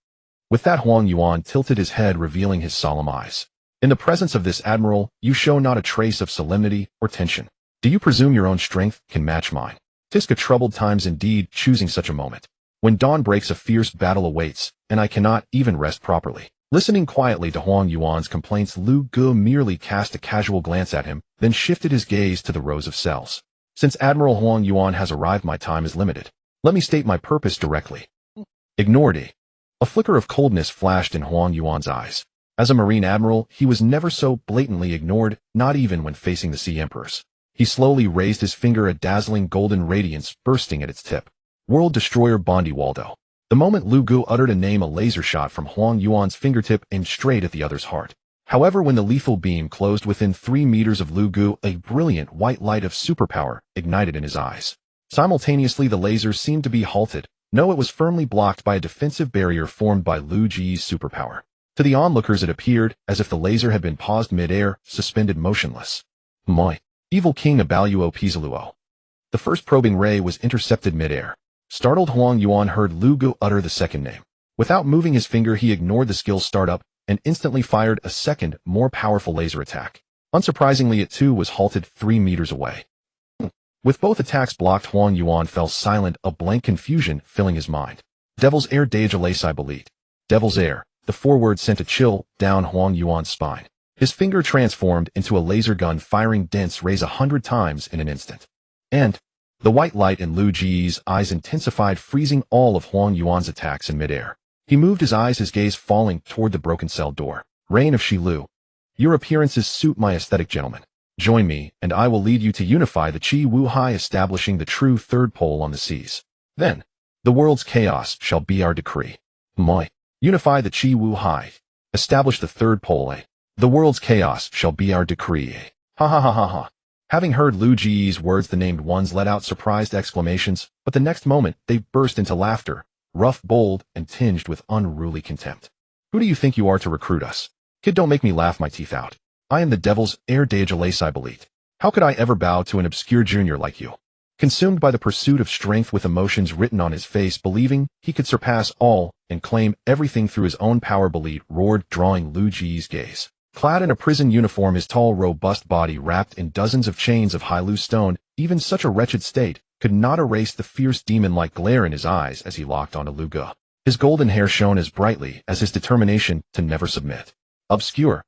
With that, Huang Yuan tilted his head, revealing his solemn eyes. In the presence of this admiral, you show not a trace of solemnity or tension. Do you presume your own strength can match mine? 'Tis troubled times indeed, choosing such a moment. When dawn breaks, a fierce battle awaits, and I cannot even rest properly. Listening quietly to Huang Yuan's complaints, Lu Gu merely cast a casual glance at him, then shifted his gaze to the rows of cells. Since Admiral Huang Yuan has arrived, my time is limited. Let me state my purpose directly. Ignored. A flicker of coldness flashed in Huang Yuan's eyes. As a Marine Admiral, he was never so blatantly ignored, not even when facing the Sea Emperors. He slowly raised his finger, a dazzling golden radiance bursting at its tip. World Destroyer Bondi Waldo. The moment Lu Gu uttered a name, a laser shot from Huang Yuan's fingertip aimed straight at the other's heart. However, when the lethal beam closed within 3 meters of Lu Gu, a brilliant white light of superpower ignited in his eyes. Simultaneously, the laser seemed to be halted. No, it was firmly blocked by a defensive barrier formed by Lu Ji's superpower. To the onlookers, it appeared as if the laser had been paused mid-air, suspended motionless. Moi. Evil King Abaluo Pizaluo. The first probing ray was intercepted mid-air. Startled, Huang Yuan heard Lu Gu utter the second name. Without moving his finger, he ignored the skill startup and instantly fired a second, more powerful laser attack. Unsurprisingly, it too was halted 3 meters away. With both attacks blocked, Huang Yuan fell silent, a blank confusion filling his mind. Devil's Air Dejalesai Belit. Devil's Air. The 4 words sent a chill down Huang Yuan's spine. His finger transformed into a laser gun, firing dense rays 100 times in an instant. And the white light in Lu Ji's eyes intensified, freezing all of Huang Yuan's attacks in midair. He moved his eyes, his gaze falling toward the broken cell door. Reign of Shilu. Your appearances suit my aesthetic, gentlemen. Join me, and I will lead you to unify the Qi Wu Hai, establishing the true third pole on the seas. Then, the world's chaos shall be our decree. Moi. Unify the Qi Wu Hai. Establish the third pole. The world's chaos shall be our decree. Ha ha ha ha ha. Having heard Lu Ji's words, the named ones let out surprised exclamations, but the next moment they burst into laughter, rough, bold, and tinged with unruly contempt. Who do you think you are to recruit us? Kid, don't make me laugh my teeth out. I am the Devil's Air Dejalesai Belit. How could I ever bow to an obscure junior like you? Consumed by the pursuit of strength, with emotions written on his face, believing he could surpass all and claim everything through his own power, Belit roared, drawing Lu Ji's gaze. Clad in a prison uniform, his tall, robust body wrapped in dozens of chains of high loose stone, even such a wretched state could not erase the fierce demon-like glare in his eyes as he locked onto Lu Gu. His golden hair shone as brightly as his determination to never submit. Obscure.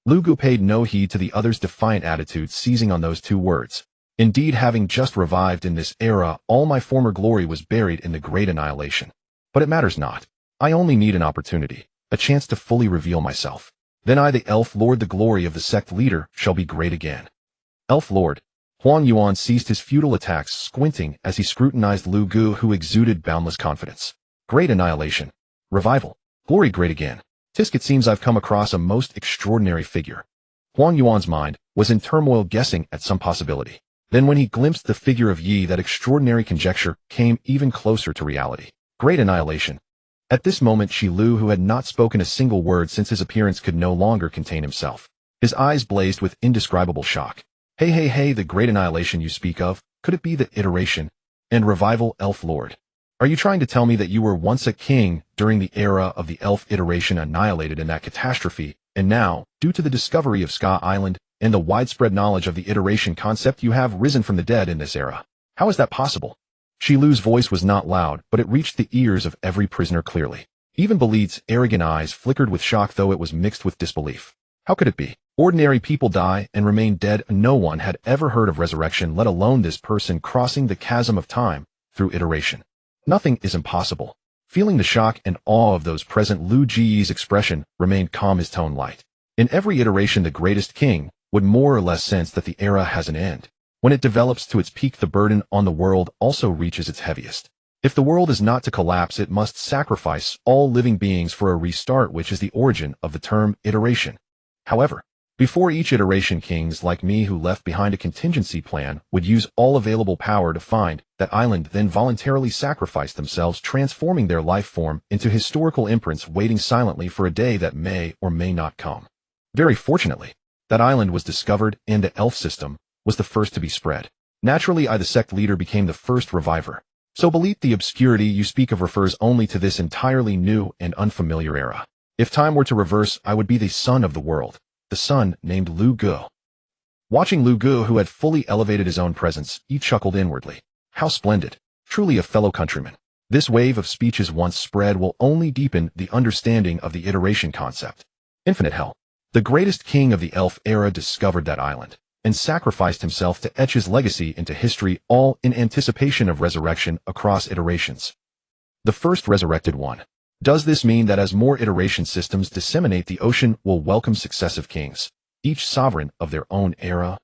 Lu Gu paid no heed to the other's defiant attitude, seizing on those 2 words. Indeed, having just revived in this era, all my former glory was buried in the great annihilation. But it matters not. I only need an opportunity, a chance to fully reveal myself. Then I, the Elf Lord, the glory of the sect leader, shall be great again. Elf Lord. Huang Yuan ceased his futile attacks, squinting as he scrutinized Lu Gu, who exuded boundless confidence. Great annihilation. Revival. Glory great again. Tisk, it seems I've come across a most extraordinary figure. Huang Yuan's mind was in turmoil, guessing at some possibility. Then when he glimpsed the figure of Yi, that extraordinary conjecture came even closer to reality. Great annihilation. At this moment, Shi Lu, who had not spoken a single word since his appearance, could no longer contain himself. His eyes blazed with indescribable shock. Hey, the great annihilation you speak of, could it be the iteration and revival, Elf Lord? Are you trying to tell me that you were once a king during the era of the elf iteration, annihilated in that catastrophe, and now, due to the discovery of Ska Island and the widespread knowledge of the iteration concept, you have risen from the dead in this era? How is that possible? Shi Lu's voice was not loud, but it reached the ears of every prisoner clearly. Even Belit's arrogant eyes flickered with shock, though it was mixed with disbelief. How could it be? Ordinary people die and remain dead. No one had ever heard of resurrection, let alone this person crossing the chasm of time through iteration. Nothing is impossible. Feeling the shock and awe of those present, Lu Ji's expression remained calm, his tone light. In every iteration, the greatest king would more or less sense that the era has an end. When it develops to its peak, the burden on the world also reaches its heaviest. If the world is not to collapse, it must sacrifice all living beings for a restart, which is the origin of the term iteration. However, before each iteration, kings like me who left behind a contingency plan would use all available power to find that island, then voluntarily sacrifice themselves, transforming their life form into historical imprints, waiting silently for a day that may or may not come. Very fortunately, that island was discovered, and the elf system was the first to be spread. Naturally, I, the sect leader, became the first reviver. So Belit, the obscurity you speak of refers only to this entirely new and unfamiliar era. If time were to reverse, I would be the son of the world, the son named Lu Gu. Watching Lu Gu, who had fully elevated his own presence, he chuckled inwardly. How splendid. Truly a fellow countryman. This wave of speeches once spread will only deepen the understanding of the iteration concept. Infinite Hell. The greatest king of the elf era discovered that island, and sacrificed himself to etch his legacy into history, all in anticipation of resurrection across iterations. The first resurrected one. Does this mean that as more iteration systems disseminate, the ocean will welcome successive kings, each sovereign of their own era?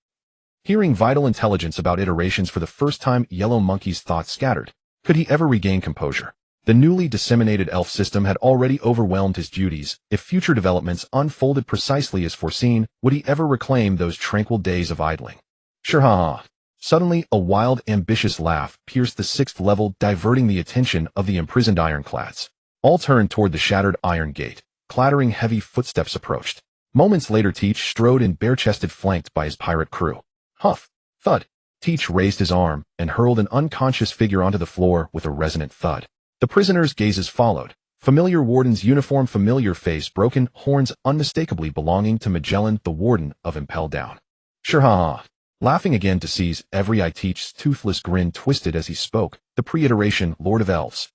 Hearing vital intelligence about iterations for the first time, Yellow Monkey's thoughts scattered. Could he ever regain composure? The newly disseminated elf system had already overwhelmed his duties. If future developments unfolded precisely as foreseen, would he ever reclaim those tranquil days of idling? Sure, ha. Suddenly, a wild, ambitious laugh pierced the 6th level, diverting the attention of the imprisoned ironclads. All turned toward the shattered iron gate. Clattering heavy footsteps approached. Moments later, Teach strode in bare-chested, flanked by his pirate crew. Huff! Thud! Teach raised his arm and hurled an unconscious figure onto the floor with a resonant thud. The prisoners' gazes followed. Familiar warden's uniform, familiar face, broken horns unmistakably belonging to Magellan, the warden of Impel Down. Sure, ha. Laughing again to seize every eye, Teach's toothless grin twisted as he spoke. The pre-iteration Lord of Elves.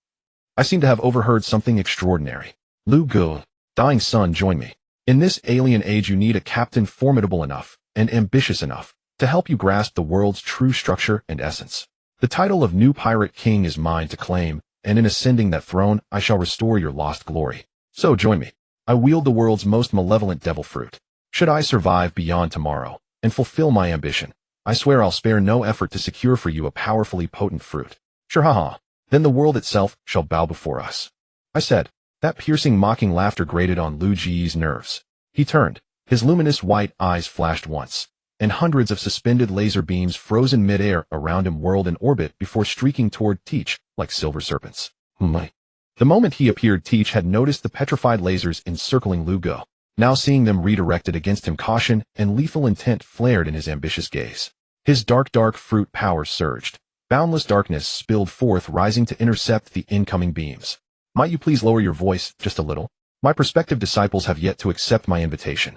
I seem to have overheard something extraordinary. Lu Gu, dying son, join me. In this alien age, you need a captain formidable enough and ambitious enough to help you grasp the world's true structure and essence. The title of new pirate king is mine to claim, and in ascending that throne, I shall restore your lost glory. So join me. I wield the world's most malevolent devil fruit. Should I survive beyond tomorrow and fulfill my ambition, I swear I'll spare no effort to secure for you a powerfully potent fruit. Sure, ha. Then the world itself shall bow before us. I said. That piercing, mocking laughter grated on Lu Ji's nerves. He turned. His luminous white eyes flashed once, and hundreds of suspended laser beams frozen mid-air around him whirled in orbit before streaking toward Teach like silver serpents. The moment he appeared, Teach had noticed the petrified lasers encircling Lu Gu. Now seeing them redirected against him, caution and lethal intent flared in his ambitious gaze. His dark fruit power surged. Boundless darkness spilled forth, rising to intercept the incoming beams. Might you please lower your voice just a little? My prospective disciples have yet to accept my invitation.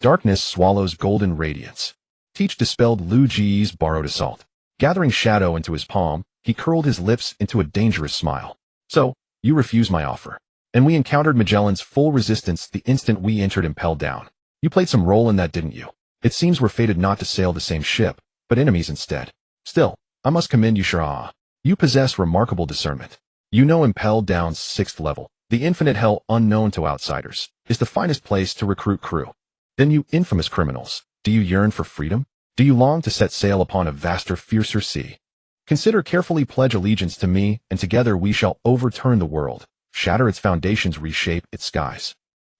Darkness swallows golden radiance. Teach dispelled Lu Ji's borrowed assault. Gathering shadow into his palm, he curled his lips into a dangerous smile. So, you refuse my offer. And we encountered Magellan's full resistance the instant we entered Impel Down. You played some role in that, didn't you? It seems we're fated not to sail the same ship, but enemies instead. Still, I must commend you, Shara. You possess remarkable discernment. You know Impel Down's 6th level, the infinite hell unknown to outsiders, is the finest place to recruit crew. Then you infamous criminals, do you yearn for freedom? Do you long to set sail upon a vaster, fiercer sea? Consider carefully, pledge allegiance to me, and together we shall overturn the world, shatter its foundations, reshape its skies.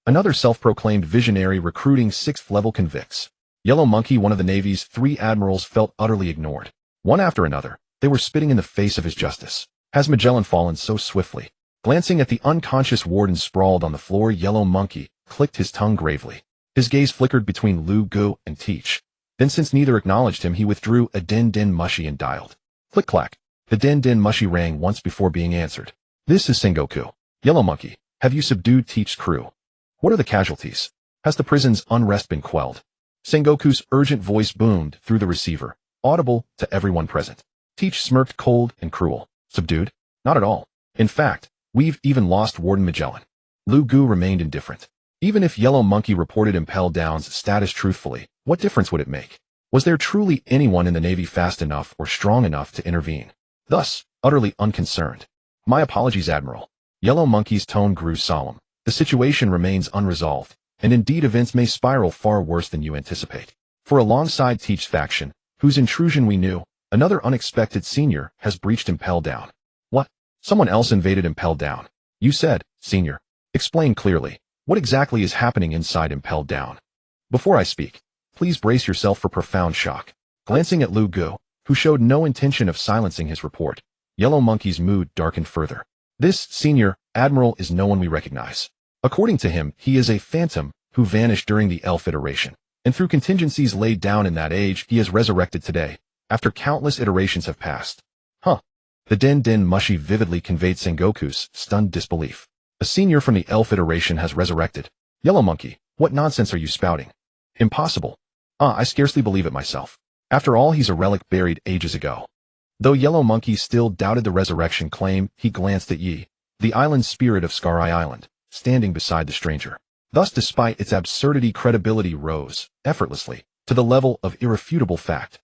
Another self-proclaimed visionary recruiting 6th level convicts. Yellow Monkey, one of the Navy's 3 admirals, felt utterly ignored. One after another, they were spitting in the face of his justice. Has Magellan fallen so swiftly? Glancing at the unconscious warden sprawled on the floor, Yellow Monkey clicked his tongue gravely. His gaze flickered between Lu Gu and Teach. Then, since neither acknowledged him, he withdrew a den mushy and dialed. Click-clack. The den mushy rang once before being answered. This is Sengoku. Yellow Monkey, have you subdued Teach's crew? What are the casualties? Has the prison's unrest been quelled? Sengoku's urgent voice boomed through the receiver, audible to everyone present. Teach smirked, cold and cruel. Subdued? Not at all. In fact, we've even lost Warden Magellan. Lu Gu remained indifferent. Even if Yellow Monkey reported Impel Down's status truthfully, what difference would it make? Was there truly anyone in the Navy fast enough or strong enough to intervene? Thus, utterly unconcerned. My apologies, Admiral. Yellow Monkey's tone grew solemn. The situation remains unresolved, and indeed events may spiral far worse than you anticipate. For alongside Teach's faction, whose intrusion we knew, another unexpected senior has breached Impel Down. What? Someone else invaded Impel Down. You said, Senior. Explain clearly. What exactly is happening inside Impel Down? Before I speak, please brace yourself for profound shock. Glancing at Lu Gu, who showed no intention of silencing his report, Yellow Monkey's mood darkened further. This senior admiral is no one we recognize. According to him, he is a phantom who vanished during the elf iteration, and through contingencies laid down in that age, he is resurrected today, after countless iterations have passed. Huh. The den mushy vividly conveyed Sengoku's stunned disbelief. A senior from the elf iteration has resurrected. Yellow Monkey, what nonsense are you spouting? Impossible. I scarcely believe it myself. After all, he's a relic buried ages ago. Though Yellow Monkey still doubted the resurrection claim, he glanced at Yi, the island spirit of Scarai Island, standing beside the stranger. Thus, despite its absurdity, credibility rose, effortlessly, to the level of irrefutable fact.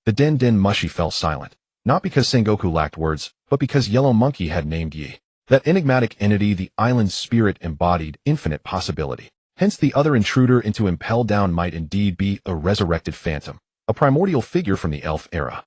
The Den Mushi fell silent, not because Sengoku lacked words, but because Yellow Monkey had named Yi. That enigmatic entity, the island spirit, embodied infinite possibility. Hence the other intruder into Impel Down might indeed be a resurrected phantom, a primordial figure from the elf era.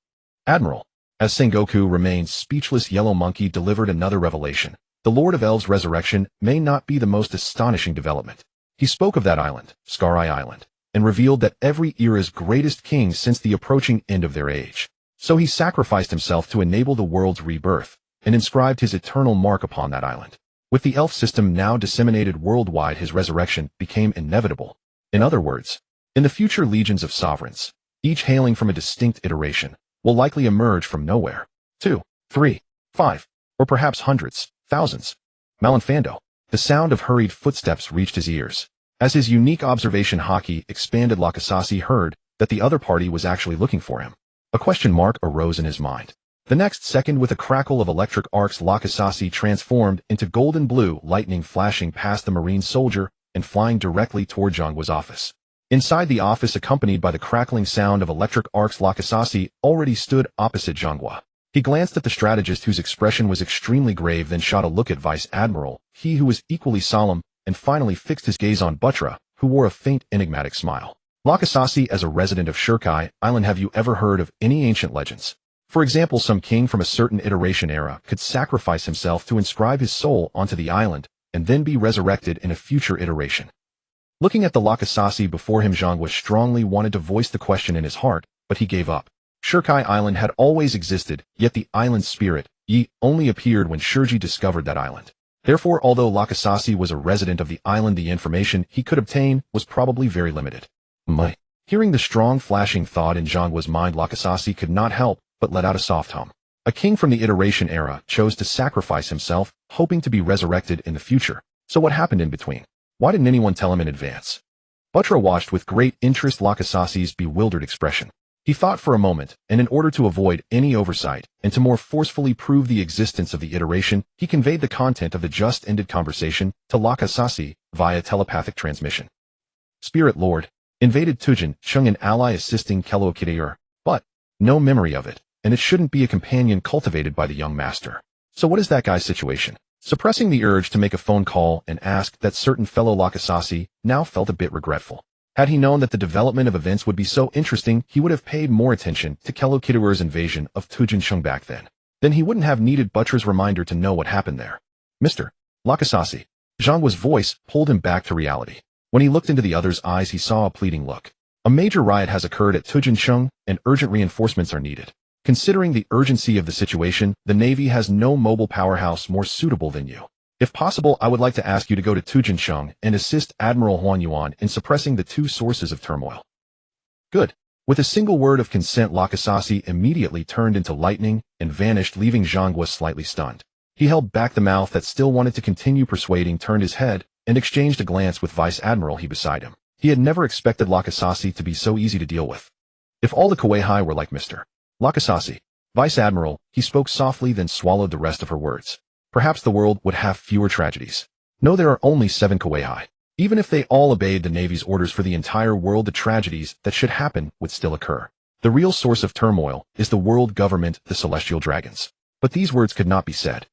Admiral. As Sengoku remained speechless, Yellow Monkey delivered another revelation. The Lord of Elves' resurrection may not be the most astonishing development. He spoke of that island, Scarai Island, and revealed that every era's greatest king since the approaching end of their age. So he sacrificed himself to enable the world's rebirth, and inscribed his eternal mark upon that island. With the elf system now disseminated worldwide, his resurrection became inevitable. In other words, in the future, legions of sovereigns, each hailing from a distinct iteration, will likely emerge from nowhere. 2, 3, 5, or perhaps hundreds, thousands. Malinfando. The sound of hurried footsteps reached his ears. As his unique observation haki expanded, Lakasasi heard that the other party was actually looking for him. A question mark arose in his mind. The next second, with a crackle of electric arcs, Lakasasi transformed into golden blue lightning, flashing past the marine soldier and flying directly toward Zhanggua's office. Inside the office, accompanied by the crackling sound of electric arcs, Lakasasi already stood opposite Zhanggua. He glanced at the strategist, whose expression was extremely grave, then shot a look at Vice Admiral, he who was equally solemn, and finally fixed his gaze on Buttra, who wore a faint, enigmatic smile. Lakasasi, as a resident of Shirkai Island, have you ever heard of any ancient legends? For example, some king from a certain iteration era could sacrifice himself to inscribe his soul onto the island, and then be resurrected in a future iteration. Looking at the Lakasasi before him, Zhanggua strongly wanted to voice the question in his heart, but he gave up. Shirkai Island had always existed, yet the island spirit, Yi, only appeared when Shirji discovered that island. Therefore, although Lakasasi was a resident of the island, the information he could obtain was probably very limited. Hearing the strong flashing thought in Zhanggua's mind, Lakasasi could not help but let out a soft hum. A king from the iteration era chose to sacrifice himself, hoping to be resurrected in the future. So what happened in between? Why didn't anyone tell him in advance? Buttra watched with great interest Lakasasi's bewildered expression. He thought for a moment, and in order to avoid any oversight, and to more forcefully prove the existence of the iteration, he conveyed the content of the just-ended conversation to Lakasasi via telepathic transmission. Spirit Lord, invaded Tujin, Chung, an ally assisting Kelokideur, but no memory of it, and it shouldn't be a companion cultivated by the young master. So what is that guy's situation? Suppressing the urge to make a phone call and ask that certain fellow, Lakasasi now felt a bit regretful. Had he known that the development of events would be so interesting, he would have paid more attention to Kelokideur's invasion of Tujin Chung back then. Then he wouldn't have needed Buttra's reminder to know what happened there. Mr. Lakasasi. Zhanggua's voice pulled him back to reality. When he looked into the other's eyes, he saw a pleading look. A major riot has occurred at Tujin Chung, and urgent reinforcements are needed. Considering the urgency of the situation, the Navy has no mobile powerhouse more suitable than you. If possible, I would like to ask you to go to Tujin Chung and assist Admiral Huan Yuan in suppressing the two sources of turmoil. Good. With a single word of consent, Lakasasi immediately turned into lightning and vanished, leaving Zhanggua slightly stunned. He held back the mouth that still wanted to continue persuading, turned his head, and exchanged a glance with Vice Admiral he beside him. He had never expected Lakasasi to be so easy to deal with. If all the Kuei were like Mr. Lakasasi, Vice Admiral, he spoke softly, then swallowed the rest of her words. Perhaps the world would have fewer tragedies. No, there are only 7 Kuei. Even if they all obeyed the Navy's orders for the entire world, the tragedies that should happen would still occur. The real source of turmoil is the world government, the celestial dragons. But these words could not be said.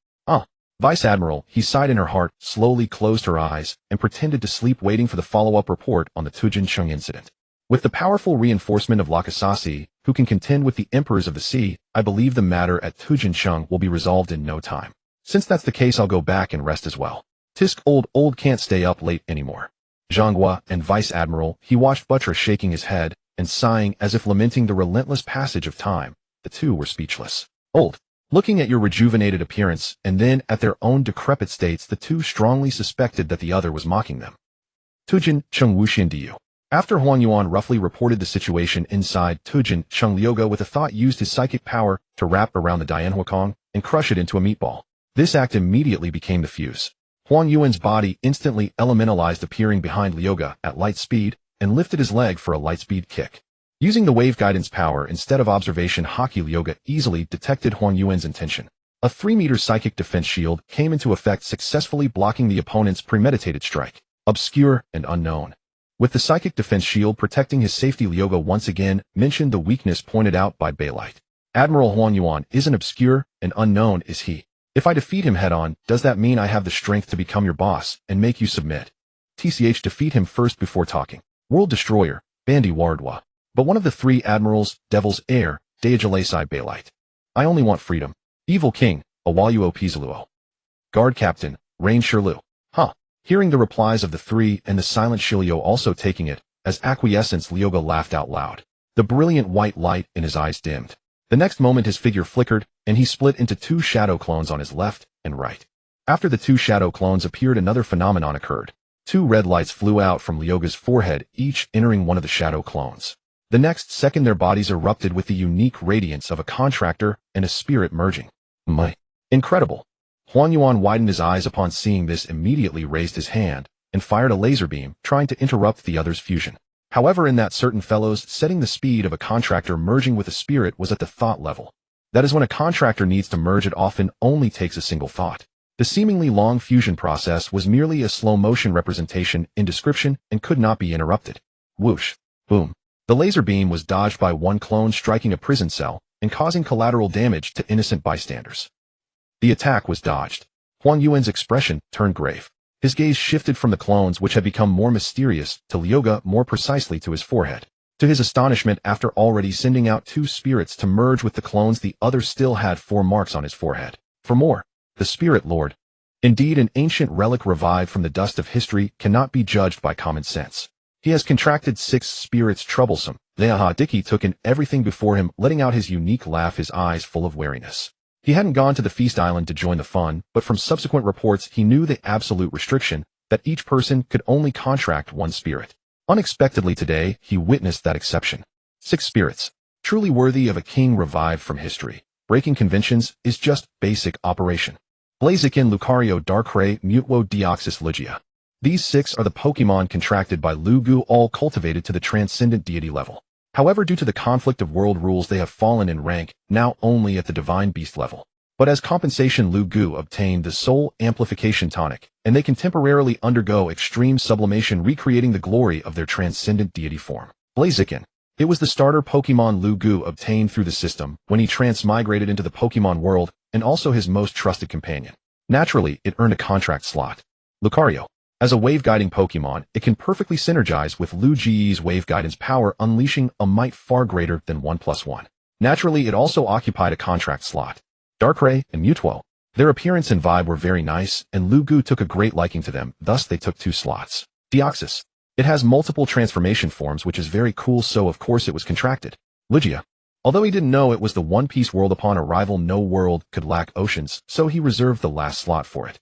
Vice Admiral, he sighed in her heart, slowly closed her eyes, and pretended to sleep, waiting for the follow-up report on the Tujin Chung incident. With the powerful reinforcement of Lakasasi, who can contend with the emperors of the sea, I believe the matter at Tujin Chung will be resolved in no time. Since that's the case, I'll go back and rest as well. Tisk old can't stay up late anymore. Zhanggua and Vice Admiral, he watched Buttra shaking his head and sighing as if lamenting the relentless passage of time. The two were speechless. Looking at your rejuvenated appearance and then at their own decrepit states, the two strongly suspected that the other was mocking them. Tujin Chung Wuxian Diyu. After Huan Yuan roughly reported the situation inside Tujin Chung, Liuga with a thought used his psychic power to wrap around the Dianhuakong and crush it into a meatball. This act immediately became the fuse. Huan Yuan's body instantly elementalized, appearing behind Liuga at light speed, and lifted his leg for a light speed kick. Using the wave guidance power instead of observation, Haki Ryoga easily detected Huang Yuan's intention. A 3-meter psychic defense shield came into effect, successfully blocking the opponent's premeditated strike. Obscure and unknown. With the psychic defense shield protecting his safety, Ryoga once again mentioned the weakness pointed out by Baylight. Admiral Huang Yuan isn't obscure and unknown, is he? If I defeat him head-on, does that mean I have the strength to become your boss and make you submit? TCH, defeat him first before talking. World Destroyer, Bandi Wardwa. But one of the 3 admirals, Devil's Heir, Deajalasai Baylight. I only want freedom. Evil King, Awaluo Pizaluo. Guard Captain, Rain Shirlu. Huh. Hearing the replies of the 3 and the silent Shilio also taking it as acquiescence, Ryoga laughed out loud. The brilliant white light in his eyes dimmed. The next moment his figure flickered, and he split into 2 shadow clones on his left and right. After the 2 shadow clones appeared, another phenomenon occurred. 2 red lights flew out from Ryoga's forehead, each entering one of the shadow clones. The next second their bodies erupted with the unique radiance of a contractor and a spirit merging. Incredible. Huang Yuan widened his eyes upon seeing this, immediately raised his hand, and fired a laser beam, trying to interrupt the other's fusion. However, in that certain fellows, setting the speed of a contractor merging with a spirit was at the thought level. That is, when a contractor needs to merge, it often only takes a single thought. The seemingly long fusion process was merely a slow-motion representation in description and could not be interrupted. Whoosh. Boom. The laser beam was dodged by one clone, striking a prison cell and causing collateral damage to innocent bystanders. The attack was dodged. Huang Yuan's expression turned grave. His gaze shifted from the clones, which had become more mysterious, to Ryoga, more precisely to his forehead. To his astonishment, after already sending out 2 spirits to merge with the clones, the other still had 4 marks on his forehead. For more, the Spirit Lord. Indeed, an ancient relic revived from the dust of history cannot be judged by common sense. He has contracted 6 spirits troublesome. Leaha Dicky took in everything before him, letting out his unique laugh, his eyes full of wariness. He hadn't gone to the Feast Island to join the fun, but from subsequent reports he knew the absolute restriction, that each person could only contract 1 spirit. Unexpectedly today, he witnessed that exception. 6 spirits. Truly worthy of a king revived from history. Breaking conventions is just basic operation. Blaziken, Lucario, Darkrai, Mutwo, Deoxys, Lugia. These 6 are the Pokemon contracted by Lugu, all cultivated to the transcendent deity level. However, due to the conflict of world rules, they have fallen in rank, now only at the divine beast level. But as compensation, Lugu obtained the soul amplification tonic, and they can temporarily undergo extreme sublimation, recreating the glory of their transcendent deity form. Blaziken. It was the starter Pokemon Lugu obtained through the system when he transmigrated into the Pokemon world, and also his most trusted companion. Naturally, it earned a contract slot. Lucario. As a wave-guiding Pokemon, it can perfectly synergize with Lugi's wave guidance power, unleashing a might far greater than 1+1. Naturally, it also occupied a contract slot. Darkrai and Mutwo. Their appearance and vibe were very nice, and Lugu took a great liking to them, thus they took 2 slots. Deoxys. It has multiple transformation forms, which is very cool, so of course it was contracted. Lugia. Although he didn't know it was the One Piece world, upon arrival no world could lack oceans, so he reserved the last slot for it.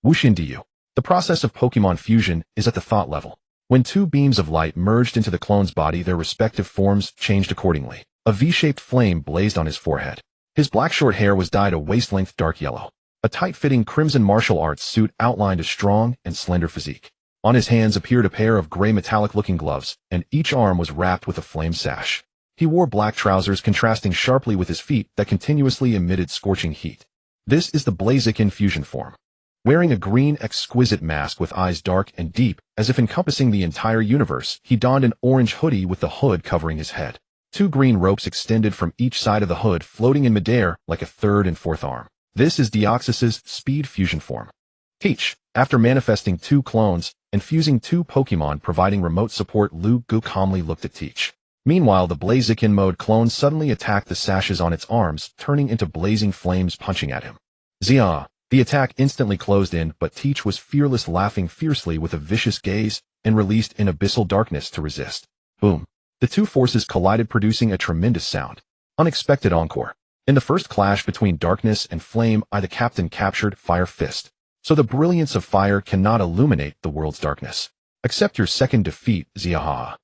Wushindiyu. The process of Pokemon fusion is at the thought level. When 2 beams of light merged into the clone's body, their respective forms changed accordingly. A V-shaped flame blazed on his forehead. His black short hair was dyed a waist-length dark yellow. A tight-fitting crimson martial arts suit outlined a strong and slender physique. On his hands appeared a pair of gray metallic-looking gloves, and each arm was wrapped with a flame sash. He wore black trousers, contrasting sharply with his feet that continuously emitted scorching heat. This is the Blaziken fusion form. Wearing a green exquisite mask with eyes dark and deep, as if encompassing the entire universe, he donned an orange hoodie with the hood covering his head. 2 green ropes extended from each side of the hood, floating in midair like a 3rd and 4th arm. This is Deoxys's speed fusion form. Teach. After manifesting 2 clones and fusing 2 Pokemon providing remote support, Lugu calmly looked at Teach. Meanwhile, the Blaziken mode clone suddenly attacked the sashes on its arms, turning into blazing flames punching at him. Zia. The attack instantly closed in, but Teach was fearless, laughing fiercely with a vicious gaze, and released in abyssal darkness to resist. Boom. The 2 forces collided, producing a tremendous sound. Unexpected encore. In the first clash between darkness and flame, the captain captured Fire Fist. So the brilliance of fire cannot illuminate the world's darkness. Accept your second defeat, Ziaha.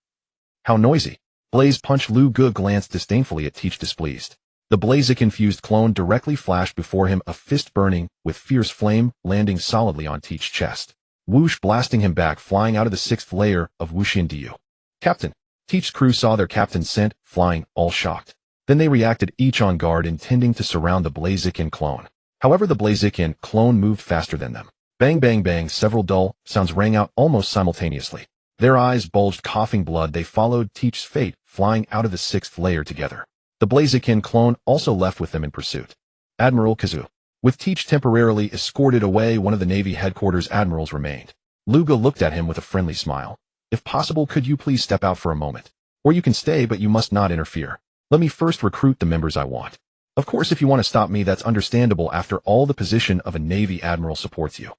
How noisy. Blaze Punch. Lugu glanced disdainfully at Teach, displeased. The Blaziken-fused clone directly flashed before him, a fist burning with fierce flame, landing solidly on Teach's chest. Whoosh, blasting him back, flying out of the 6th layer of Wushindiyu. Captain. Teach's crew saw their captain sent, flying, all shocked. Then they reacted, each on guard, intending to surround the Blaziken clone. However, the Blaziken clone moved faster than them. Bang, bang, bang, several dull sounds rang out almost simultaneously. Their eyes bulged, coughing blood. They followed Teach's fate, flying out of the 6th layer together. The Blaziken clone also left with them in pursuit. Admiral Kazu. With Teach temporarily escorted away, one of the Navy headquarters admirals remained. Luga looked at him with a friendly smile. If possible, could you please step out for a moment? Or you can stay, but you must not interfere. Let me first recruit the members I want. Of course, if you want to stop me, that's understandable. After all, the position of a Navy admiral supports you.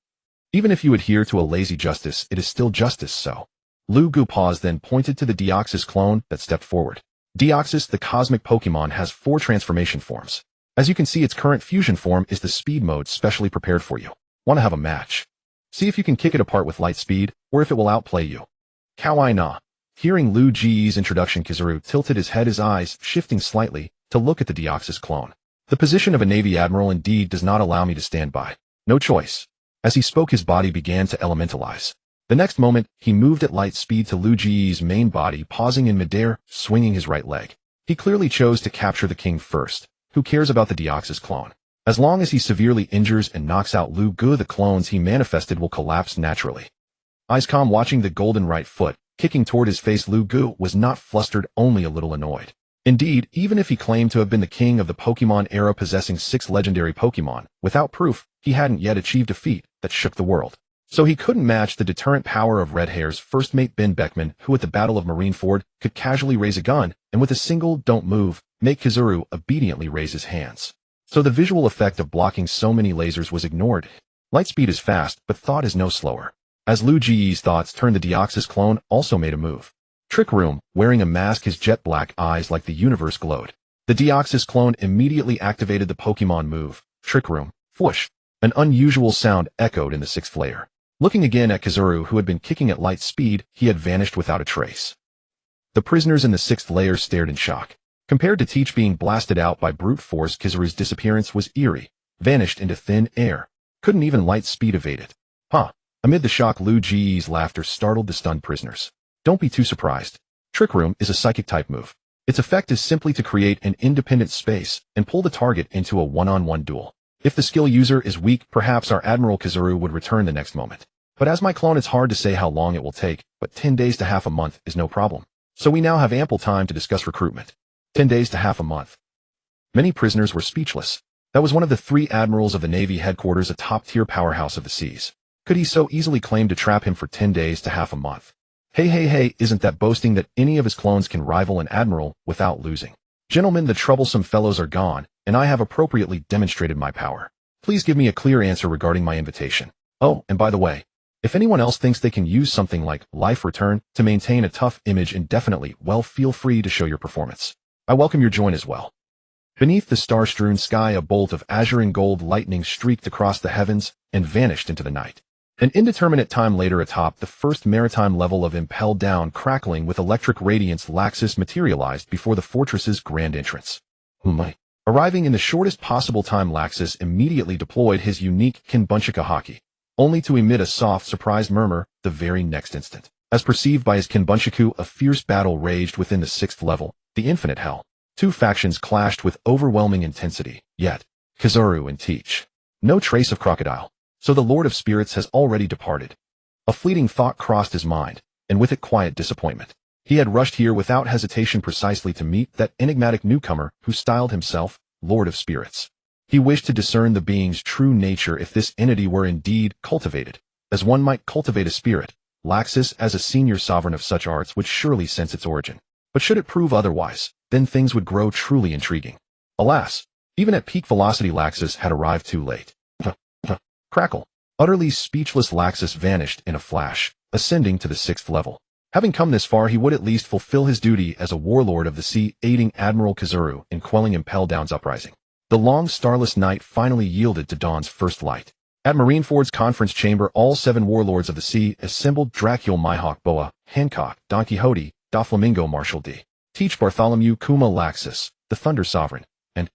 Even if you adhere to a lazy justice, it is still justice, so. Lugu paused, then pointed to the Deoxys clone that stepped forward. Deoxys, the cosmic Pokemon, has 4 transformation forms. As you can see, its current fusion form is the speed mode specially prepared for you. Want to have a match? See if you can kick it apart with light speed, or if it will outplay you. Kawaii na. Hearing Lu Ji's introduction, Kizaru tilted his head, his eyes shifting slightly, to look at the Deoxys clone. The position of a Navy admiral indeed does not allow me to stand by. No choice. As he spoke, his body began to elementalize. The next moment, he moved at light speed to Lu Ji's main body, pausing in midair, swinging his right leg. He clearly chose to capture the king first. Who cares about the Deoxys clone? As long as he severely injures and knocks out Lu Gu, the clones he manifested will collapse naturally. Eyes calm, watching the golden right foot, kicking toward his face, Lu Gu was not flustered, only a little annoyed. Indeed, even if he claimed to have been the king of the Pokemon era, possessing 6 legendary Pokemon, without proof, he hadn't yet achieved a feat that shook the world. So he couldn't match the deterrent power of Red Hair's first mate Ben Beckman, who at the Battle of Marineford could casually raise a gun, and with a single "don't move" make Kizaru obediently raise his hands. So the visual effect of blocking so many lasers was ignored. Lightspeed is fast, but thought is no slower. As Lu Ji's thoughts turned, the Deoxys clone also made a move. Trick Room, wearing a mask, his jet black eyes like the universe glowed. The Deoxys clone immediately activated the Pokemon move, Trick Room. Whoosh! An unusual sound echoed in the 6th layer. Looking again at Kizaru, who had been kicking at light speed, he had vanished without a trace. The prisoners in the 6th layer stared in shock. Compared to Teach being blasted out by brute force, Kizaru's disappearance was eerie, vanished into thin air. Couldn't even light speed evade it. Huh. Amid the shock, Lu Ji's laughter startled the stunned prisoners. Don't be too surprised. Trick Room is a psychic-type move. Its effect is simply to create an independent space and pull the target into a one-on-one duel. If the skill user is weak, perhaps our Admiral Kizaru would return the next moment. But as my clone, it's hard to say how long it will take, but 10 days to half a month is no problem. So we now have ample time to discuss recruitment. 10 days to half a month. Many prisoners were speechless. That was one of the 3 admirals of the Navy headquarters, a top-tier powerhouse of the seas. Could he so easily claim to trap him for 10 days to half a month? Hey, isn't that boasting that any of his clones can rival an admiral without losing? Gentlemen, the troublesome fellows are gone, and I have appropriately demonstrated my power. Please give me a clear answer regarding my invitation. Oh, and by the way, if anyone else thinks they can use something like life return to maintain a tough image indefinitely, well, feel free to show your performance. I welcome your join as well. Beneath the star-strewn sky, a bolt of azure and gold lightning streaked across the heavens and vanished into the night. An indeterminate time later, atop the first maritime level of Impelled Down, crackling with electric radiance, Laxus materialized before the fortress's grand entrance. Arriving in the shortest possible time, Laxus immediately deployed his unique Kinbunchika haki, only to emit a soft, surprised murmur the very next instant. As perceived by his Kinbunchiku, a fierce battle raged within the 6th level, the Infinite Hell. 2 factions clashed with overwhelming intensity, yet, Kizaru and Teach. No trace of Crocodile. So the Lord of Spirits has already departed. A fleeting thought crossed his mind, and with it quiet disappointment. He had rushed here without hesitation precisely to meet that enigmatic newcomer who styled himself Lord of Spirits. He wished to discern the being's true nature if this entity were indeed cultivated, as one might cultivate a spirit. Laxus, as a senior sovereign of such arts, would surely sense its origin. But should it prove otherwise, then things would grow truly intriguing. Alas, even at peak velocity, Laxus had arrived too late. Crackle. Utterly speechless, Laxus vanished in a flash, ascending to the 6th level. Having come this far, he would at least fulfill his duty as a warlord of the sea, aiding Admiral Kizaru in quelling Impelled Down's uprising. The long starless night finally yielded to dawn's first light. At Marineford's conference chamber, all 7 warlords of the sea assembled: Dracule, Mihawk, Boa, Hancock, Don Quixote, Doflamingo, Marshal D. Teach, Bartholomew Kuma, Laxus, the Thunder Sovereign, and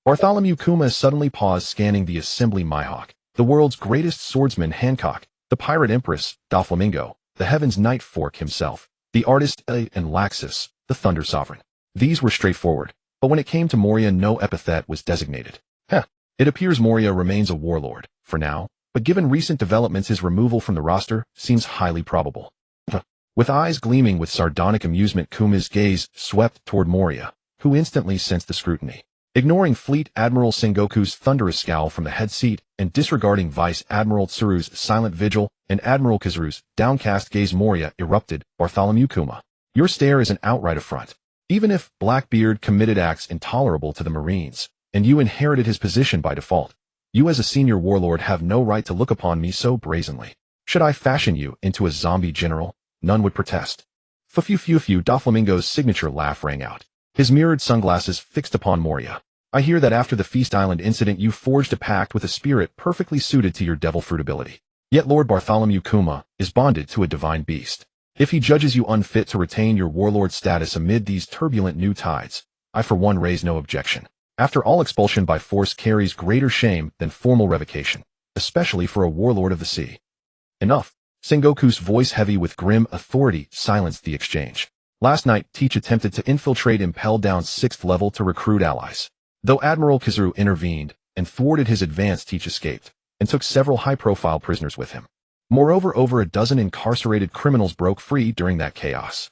Bartholomew Kuma suddenly paused, scanning the assembly. Mihawk, the world's greatest swordsman; Hancock, the Pirate Empress; Doflamingo, the Heaven's Night Fork himself, the artist and Laxus, the Thunder Sovereign. These were straightforward, but when it came to Moria no epithet was designated. It appears Moria remains a warlord, for now, but given recent developments his removal from the roster seems highly probable. With eyes gleaming with sardonic amusement, Kuma's gaze swept toward Moria, who instantly sensed the scrutiny. Ignoring Fleet Admiral Sengoku's thunderous scowl from the head seat and disregarding Vice Admiral Tsuru's silent vigil and Admiral Kazuru's downcast gaze, Moria erupted, "Bartholomew Kuma, your stare is an outright affront. Even if Blackbeard committed acts intolerable to the Marines, and you inherited his position by default, you as a senior warlord have no right to look upon me so brazenly. Should I fashion you into a zombie general, none would protest." Fu-fu-fu-fu, Doflamingo's signature laugh rang out, his mirrored sunglasses fixed upon Moria. "I hear that after the Feast Island incident you forged a pact with a spirit perfectly suited to your devil fruit ability. Yet Lord Bartholomew Kuma is bonded to a divine beast. If he judges you unfit to retain your warlord status amid these turbulent new tides, I for one raise no objection. After all, expulsion by force carries greater shame than formal revocation, especially for a warlord of the sea." "Enough." Sengoku's voice, heavy with grim authority, silenced the exchange. "Last night, Teach attempted to infiltrate Impel Down's 6th level to recruit allies. Though Admiral Kazuru intervened and thwarted his advance, Teach escaped and took several high-profile prisoners with him. Moreover, over a dozen incarcerated criminals broke free during that chaos."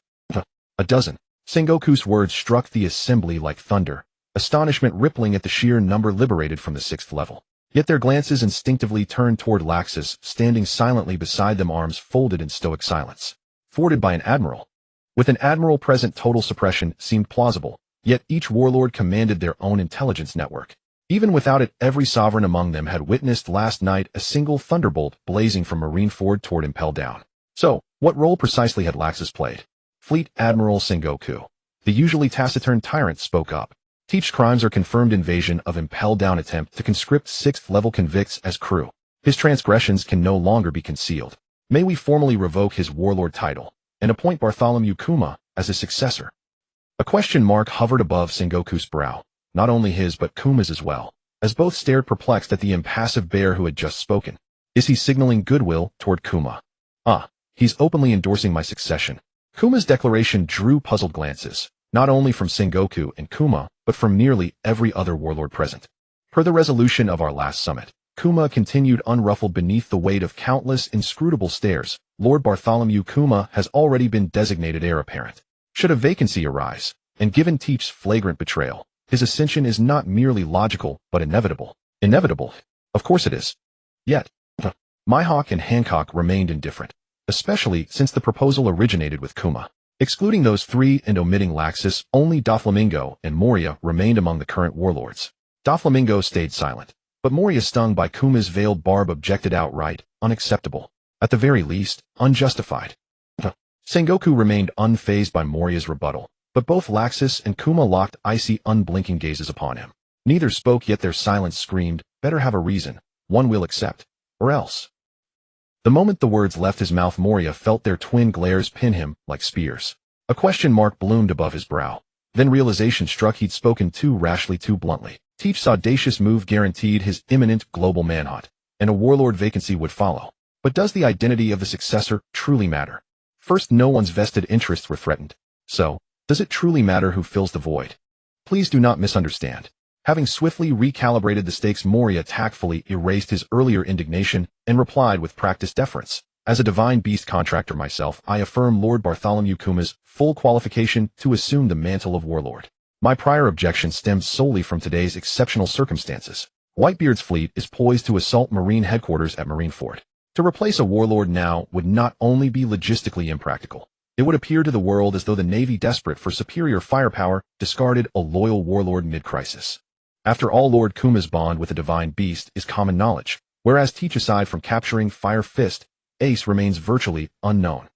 A dozen. Sengoku's words struck the assembly like thunder, astonishment rippling at the sheer number liberated from the 6th level. Yet their glances instinctively turned toward Laxus, standing silently beside them, arms folded in stoic silence. Thwarted by an admiral. With an admiral present, total suppression seemed plausible, yet each warlord commanded their own intelligence network. Even without it, every sovereign among them had witnessed last night a single thunderbolt blazing from Marineford toward Impel Down. So, what role precisely had Laxus played? Fleet Admiral Sengoku, the usually taciturn tyrant, spoke up. "Teach's crimes are confirmed invasion of Impel Down, attempt to conscript 6th level convicts as crew. His transgressions can no longer be concealed. May we formally revoke his warlord title and appoint Bartholomew Kuma as his successor." A question mark hovered above Sengoku's brow, not only his but Kuma's as well, as both stared perplexed at the impassive bear who had just spoken. Is he signaling goodwill toward Kuma? He's openly endorsing my succession. Kuma's declaration drew puzzled glances, not only from Sengoku and Kuma, but from nearly every other warlord present. Per the resolution of our last summit, Kuma continued unruffled beneath the weight of countless inscrutable stares, Lord Bartholomew Kuma has already been designated heir apparent. Should a vacancy arise, and given Teach's flagrant betrayal, his ascension is not merely logical, but inevitable. Inevitable? Of course it is. Yet, Mihawk and Hancock remained indifferent, especially since the proposal originated with Kuma. Excluding those three and omitting Laxus, only Doflamingo and Moria remained among the current warlords. Doflamingo stayed silent, but Moria, stung by Kuma's veiled barb, objected outright, unacceptable. At the very least, unjustified. Sengoku remained unfazed by Moria's rebuttal, but both Laxus and Kuma locked icy, unblinking gazes upon him. Neither spoke, yet their silence screamed, better have a reason, one will accept, or else. The moment the words left his mouth, Moria felt their twin glares pin him like spears. A question mark bloomed above his brow. Then realization struck, he'd spoken too rashly, too bluntly. Teach's audacious move guaranteed his imminent global manhunt, and a warlord vacancy would follow. But does the identity of the successor truly matter? First, no one's vested interests were threatened. So, does it truly matter who fills the void? Please do not misunderstand. Having swiftly recalibrated the stakes, Moria tactfully erased his earlier indignation and replied with practiced deference. As a divine beast contractor myself, I affirm Lord Bartholomew Kuma's full qualification to assume the mantle of warlord. My prior objection stems solely from today's exceptional circumstances. Whitebeard's fleet is poised to assault Marine headquarters at Marineford. To replace a warlord now would not only be logistically impractical, it would appear to the world as though the Navy, desperate for superior firepower, discarded a loyal warlord mid-crisis. After all, Lord Kuma's bond with the divine beast is common knowledge, whereas Teach, aside from capturing Fire Fist, Ace remains virtually unknown.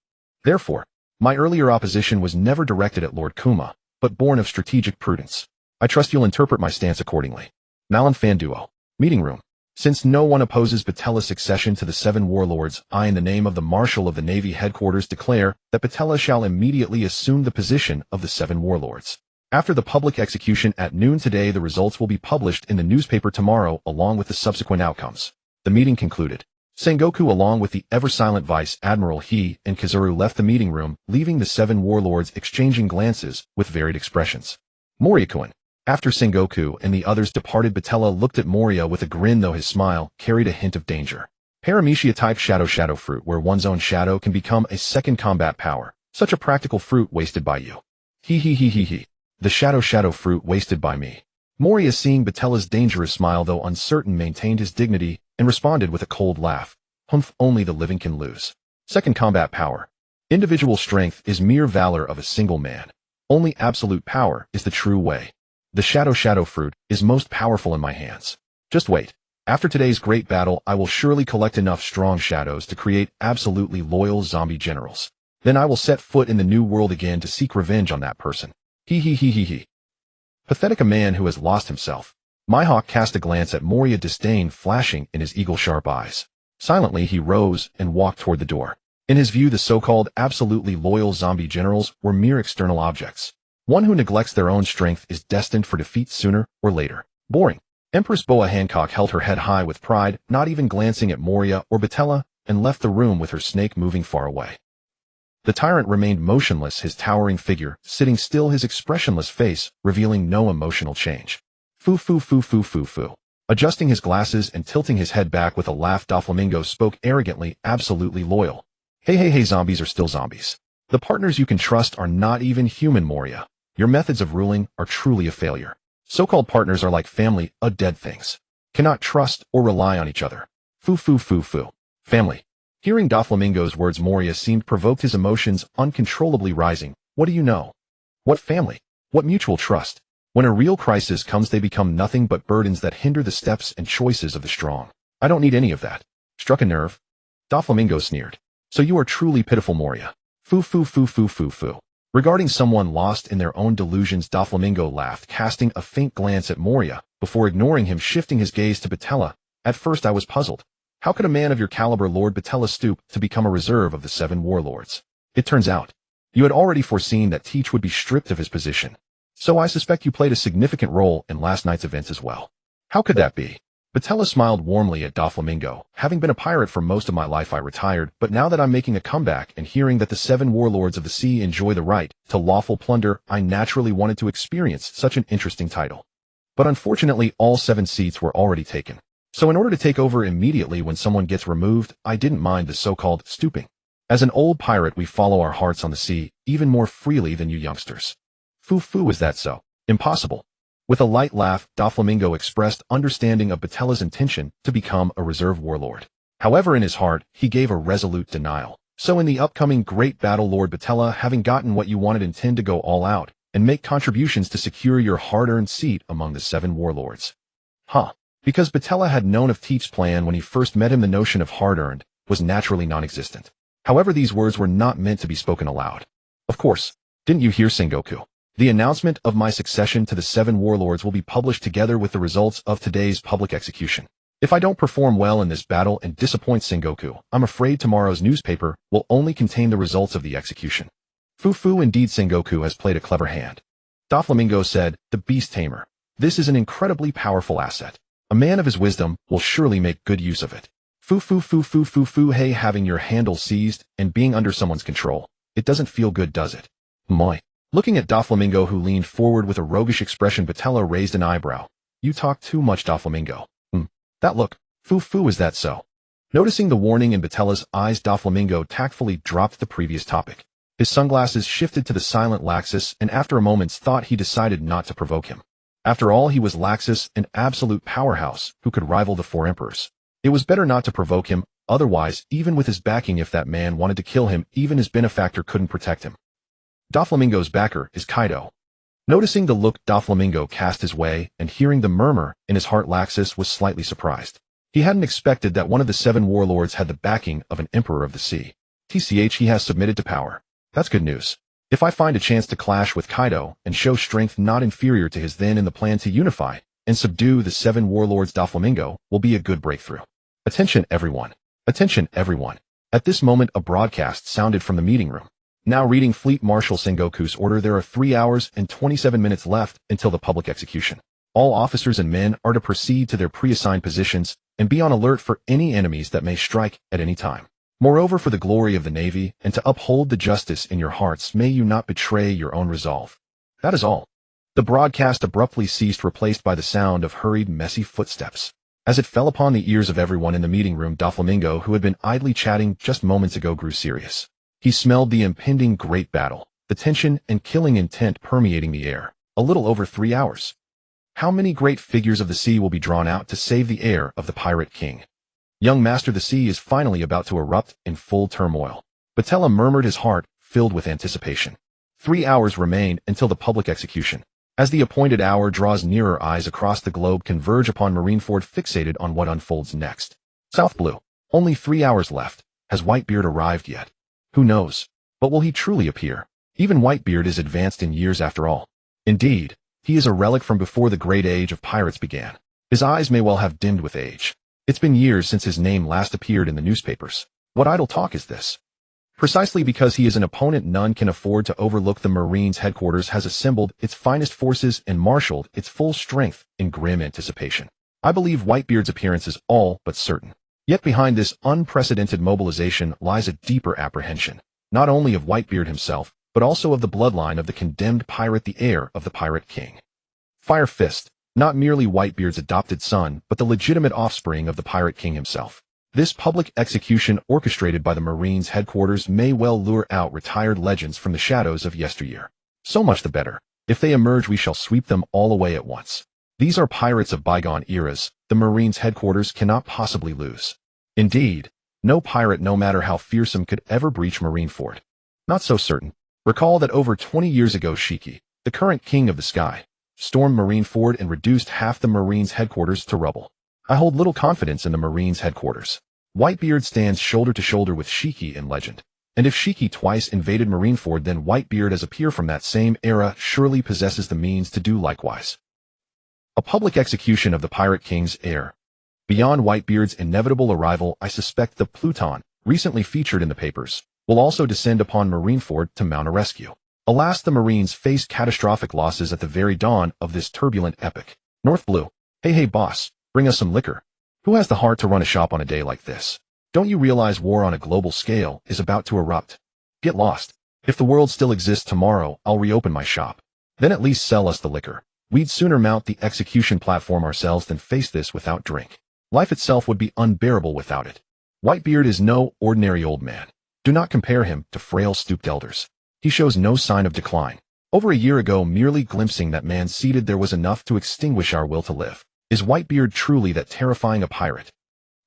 Therefore, my earlier opposition was never directed at Lord Kuma, but born of strategic prudence. I trust you'll interpret my stance accordingly. Malin Fanduo. Meeting room. Since no one opposes Patella's succession to the 7 warlords, I, in the name of the Marshal of the Navy Headquarters, declare that Patella shall immediately assume the position of the 7 warlords. After the public execution at noon today, the results will be published in the newspaper tomorrow, along with the subsequent outcomes. The meeting concluded. Sengoku along with the ever-silent Vice Admiral He and Kazuru left the meeting room, leaving the 7 warlords exchanging glances with varied expressions. Moria-kun. After Sengoku and the others departed, Batella looked at Moria with a grin, though his smile carried a hint of danger. Paramecia-type shadow fruit, where one's own shadow can become a second combat power. Such a practical fruit wasted by you. He. The shadow fruit wasted by me. Moria, seeing Batella's dangerous smile though uncertain, maintained his dignity and responded with a cold laugh. Humph, only the living can lose. Second combat power. Individual strength is mere valor of a single man. Only absolute power is the true way. The shadow fruit is most powerful in my hands. Just wait. After today's great battle, I will surely collect enough strong shadows to create absolutely loyal zombie generals. Then I will set foot in the new world again to seek revenge on that person. He. Pathetic, a man who has lost himself. Mihawk cast a glance at Moria, disdain flashing in his eagle-sharp eyes. Silently, he rose and walked toward the door. In his view, the so-called absolutely loyal zombie generals were mere external objects. One who neglects their own strength is destined for defeat sooner or later. Boring. Empress Boa Hancock held her head high with pride, not even glancing at Moria or Batella, and left the room with her snake moving far away. The tyrant remained motionless, his towering figure sitting still, his expressionless face revealing no emotional change. Foo. Adjusting his glasses and tilting his head back with a laugh, Doflamingo spoke arrogantly, absolutely loyal. Hey, zombies are still zombies. The partners you can trust are not even human, Moria. Your methods of ruling are truly a failure. So-called partners are like family, dead things. Cannot trust or rely on each other. Foo. Family. Hearing Doflamingo's words, Moria seemed provoked, his emotions uncontrollably rising. What do you know? What family? What mutual trust? When a real crisis comes, they become nothing but burdens that hinder the steps and choices of the strong. I don't need any of that. Struck a nerve? Doflamingo sneered. So you are truly pitiful, Moria. Foo. Regarding someone lost in their own delusions, Doflamingo laughed, casting a faint glance at Moria, before ignoring him, shifting his gaze to Batella. At first I was puzzled. How could a man of your caliber, Lord Batella, stoop to become a reserve of the 7 warlords? It turns out, you had already foreseen that Teach would be stripped of his position. So I suspect you played a significant role in last night's events as well. How could that be? Batella smiled warmly at Doflamingo. Having been a pirate for most of my life, I retired, but now that I'm making a comeback and hearing that the 7 warlords of the sea enjoy the right to lawful plunder, I naturally wanted to experience such an interesting title. But unfortunately, all 7 seats were already taken. So in order to take over immediately when someone gets removed, I didn't mind the so-called stooping. As an old pirate, we follow our hearts on the sea even more freely than you youngsters. Foo, is that so? Impossible. With a light laugh, Doflamingo expressed understanding of Batella's intention to become a reserve warlord. However, in his heart, he gave a resolute denial. So in the upcoming great battle, Lord Batella, having gotten what you wanted, intend to go all out and make contributions to secure your hard-earned seat among the 7 warlords. Because Batella had known of Teach's plan when he first met him, the notion of hard-earned was naturally non-existent. However, these words were not meant to be spoken aloud. Of course, didn't you hear, Sengoku? The announcement of my succession to the 7 warlords will be published together with the results of today's public execution. If I don't perform well in this battle and disappoint Sengoku, I'm afraid tomorrow's newspaper will only contain the results of the execution. Foo, indeed Sengoku has played a clever hand. Doflamingo said, the beast tamer. This is an incredibly powerful asset. A man of his wisdom will surely make good use of it. Foo. Hey, having your handle seized and being under someone's control. It doesn't feel good, does it? Moi. Looking at Doflamingo, who leaned forward with a roguish expression, Batella raised an eyebrow. You talk too much, Doflamingo. That look. Foo, is that so? Noticing the warning in Batella's eyes, Doflamingo tactfully dropped the previous topic. His sunglasses shifted to the silent Laxus, and after a moment's thought he decided not to provoke him. After all, he was Laxus, an absolute powerhouse who could rival the 4 emperors. It was better not to provoke him, otherwise, even with his backing, if that man wanted to kill him, even his benefactor couldn't protect him. Doflamingo's backer is Kaido. Noticing the look Doflamingo cast his way and hearing the murmur in his heart, Laxus was slightly surprised. He hadn't expected that one of the 7 warlords had the backing of an emperor of the sea. He has submitted to power. That's good news. If I find a chance to clash with Kaido and show strength not inferior to his, then in the plan to unify and subdue the 7 warlords, Doflamingo will be a good breakthrough. Attention everyone. Attention everyone. At this moment a broadcast sounded from the meeting room. Now reading Fleet Marshal Sengoku's order, there are 3 hours and 27 minutes left until the public execution. All officers and men are to proceed to their pre-assigned positions and be on alert for any enemies that may strike at any time. Moreover, for the glory of the Navy and to uphold the justice in your hearts, may you not betray your own resolve. That is all. The broadcast abruptly ceased, replaced by the sound of hurried, messy footsteps. As it fell upon the ears of everyone in the meeting room, Doflamingo, who had been idly chatting just moments ago, grew serious. He smelled the impending great battle, the tension and killing intent permeating the air. A little over 3 hours. How many great figures of the sea will be drawn out to save the heir of the pirate king? Young Master the Sea is finally about to erupt in full turmoil. Batella murmured, his heart filled with anticipation. 3 hours remain until the public execution. As the appointed hour draws nearer, eyes across the globe converge upon Marineford, fixated on what unfolds next. South Blue. Only 3 hours left. Has Whitebeard arrived yet? Who knows? But will he truly appear? Even Whitebeard is advanced in years after all. Indeed, he is a relic from before the great age of pirates began. His eyes may well have dimmed with age. It's been years since his name last appeared in the newspapers. What idle talk is this? Precisely because he is an opponent none can afford to overlook, the Marines headquarters has assembled its finest forces and marshaled its full strength in grim anticipation. I believe Whitebeard's appearance is all but certain. Yet behind this unprecedented mobilization lies a deeper apprehension, not only of Whitebeard himself, but also of the bloodline of the condemned pirate, the heir of the pirate king. Fire Fist, not merely Whitebeard's adopted son, but the legitimate offspring of the pirate king himself. This public execution, orchestrated by the Marines headquarters, may well lure out retired legends from the shadows of yesteryear. So much the better. If they emerge, we shall sweep them all away at once. These are pirates of bygone eras the Marines headquarters cannot possibly lose. Indeed, no pirate, no matter how fearsome, could ever breach Marineford. Not so certain. Recall that over 20 years ago, Shiki, the current king of the sky, stormed Marineford and reduced half the Marines headquarters to rubble. I hold little confidence in the Marines headquarters. Whitebeard stands shoulder to shoulder with Shiki in legend. And if Shiki twice invaded Marineford, then Whitebeard, as a peer from that same era, surely possesses the means to do likewise. A public execution of the pirate king's heir. Beyond Whitebeard's inevitable arrival, I suspect the Pluton, recently featured in the papers, will also descend upon Marineford to mount a rescue. Alas, the Marines faced catastrophic losses at the very dawn of this turbulent epoch. North Blue. Hey boss, bring us some liquor. Who has the heart to run a shop on a day like this? Don't you realize war on a global scale is about to erupt? Get lost. If the world still exists tomorrow, I'll reopen my shop. Then at least sell us the liquor. We'd sooner mount the execution platform ourselves than face this without drink. Life itself would be unbearable without it. Whitebeard is no ordinary old man. Do not compare him to frail, stooped elders. He shows no sign of decline. Over a year ago, merely glimpsing that man seated there was enough to extinguish our will to live. Is Whitebeard truly that terrifying a pirate?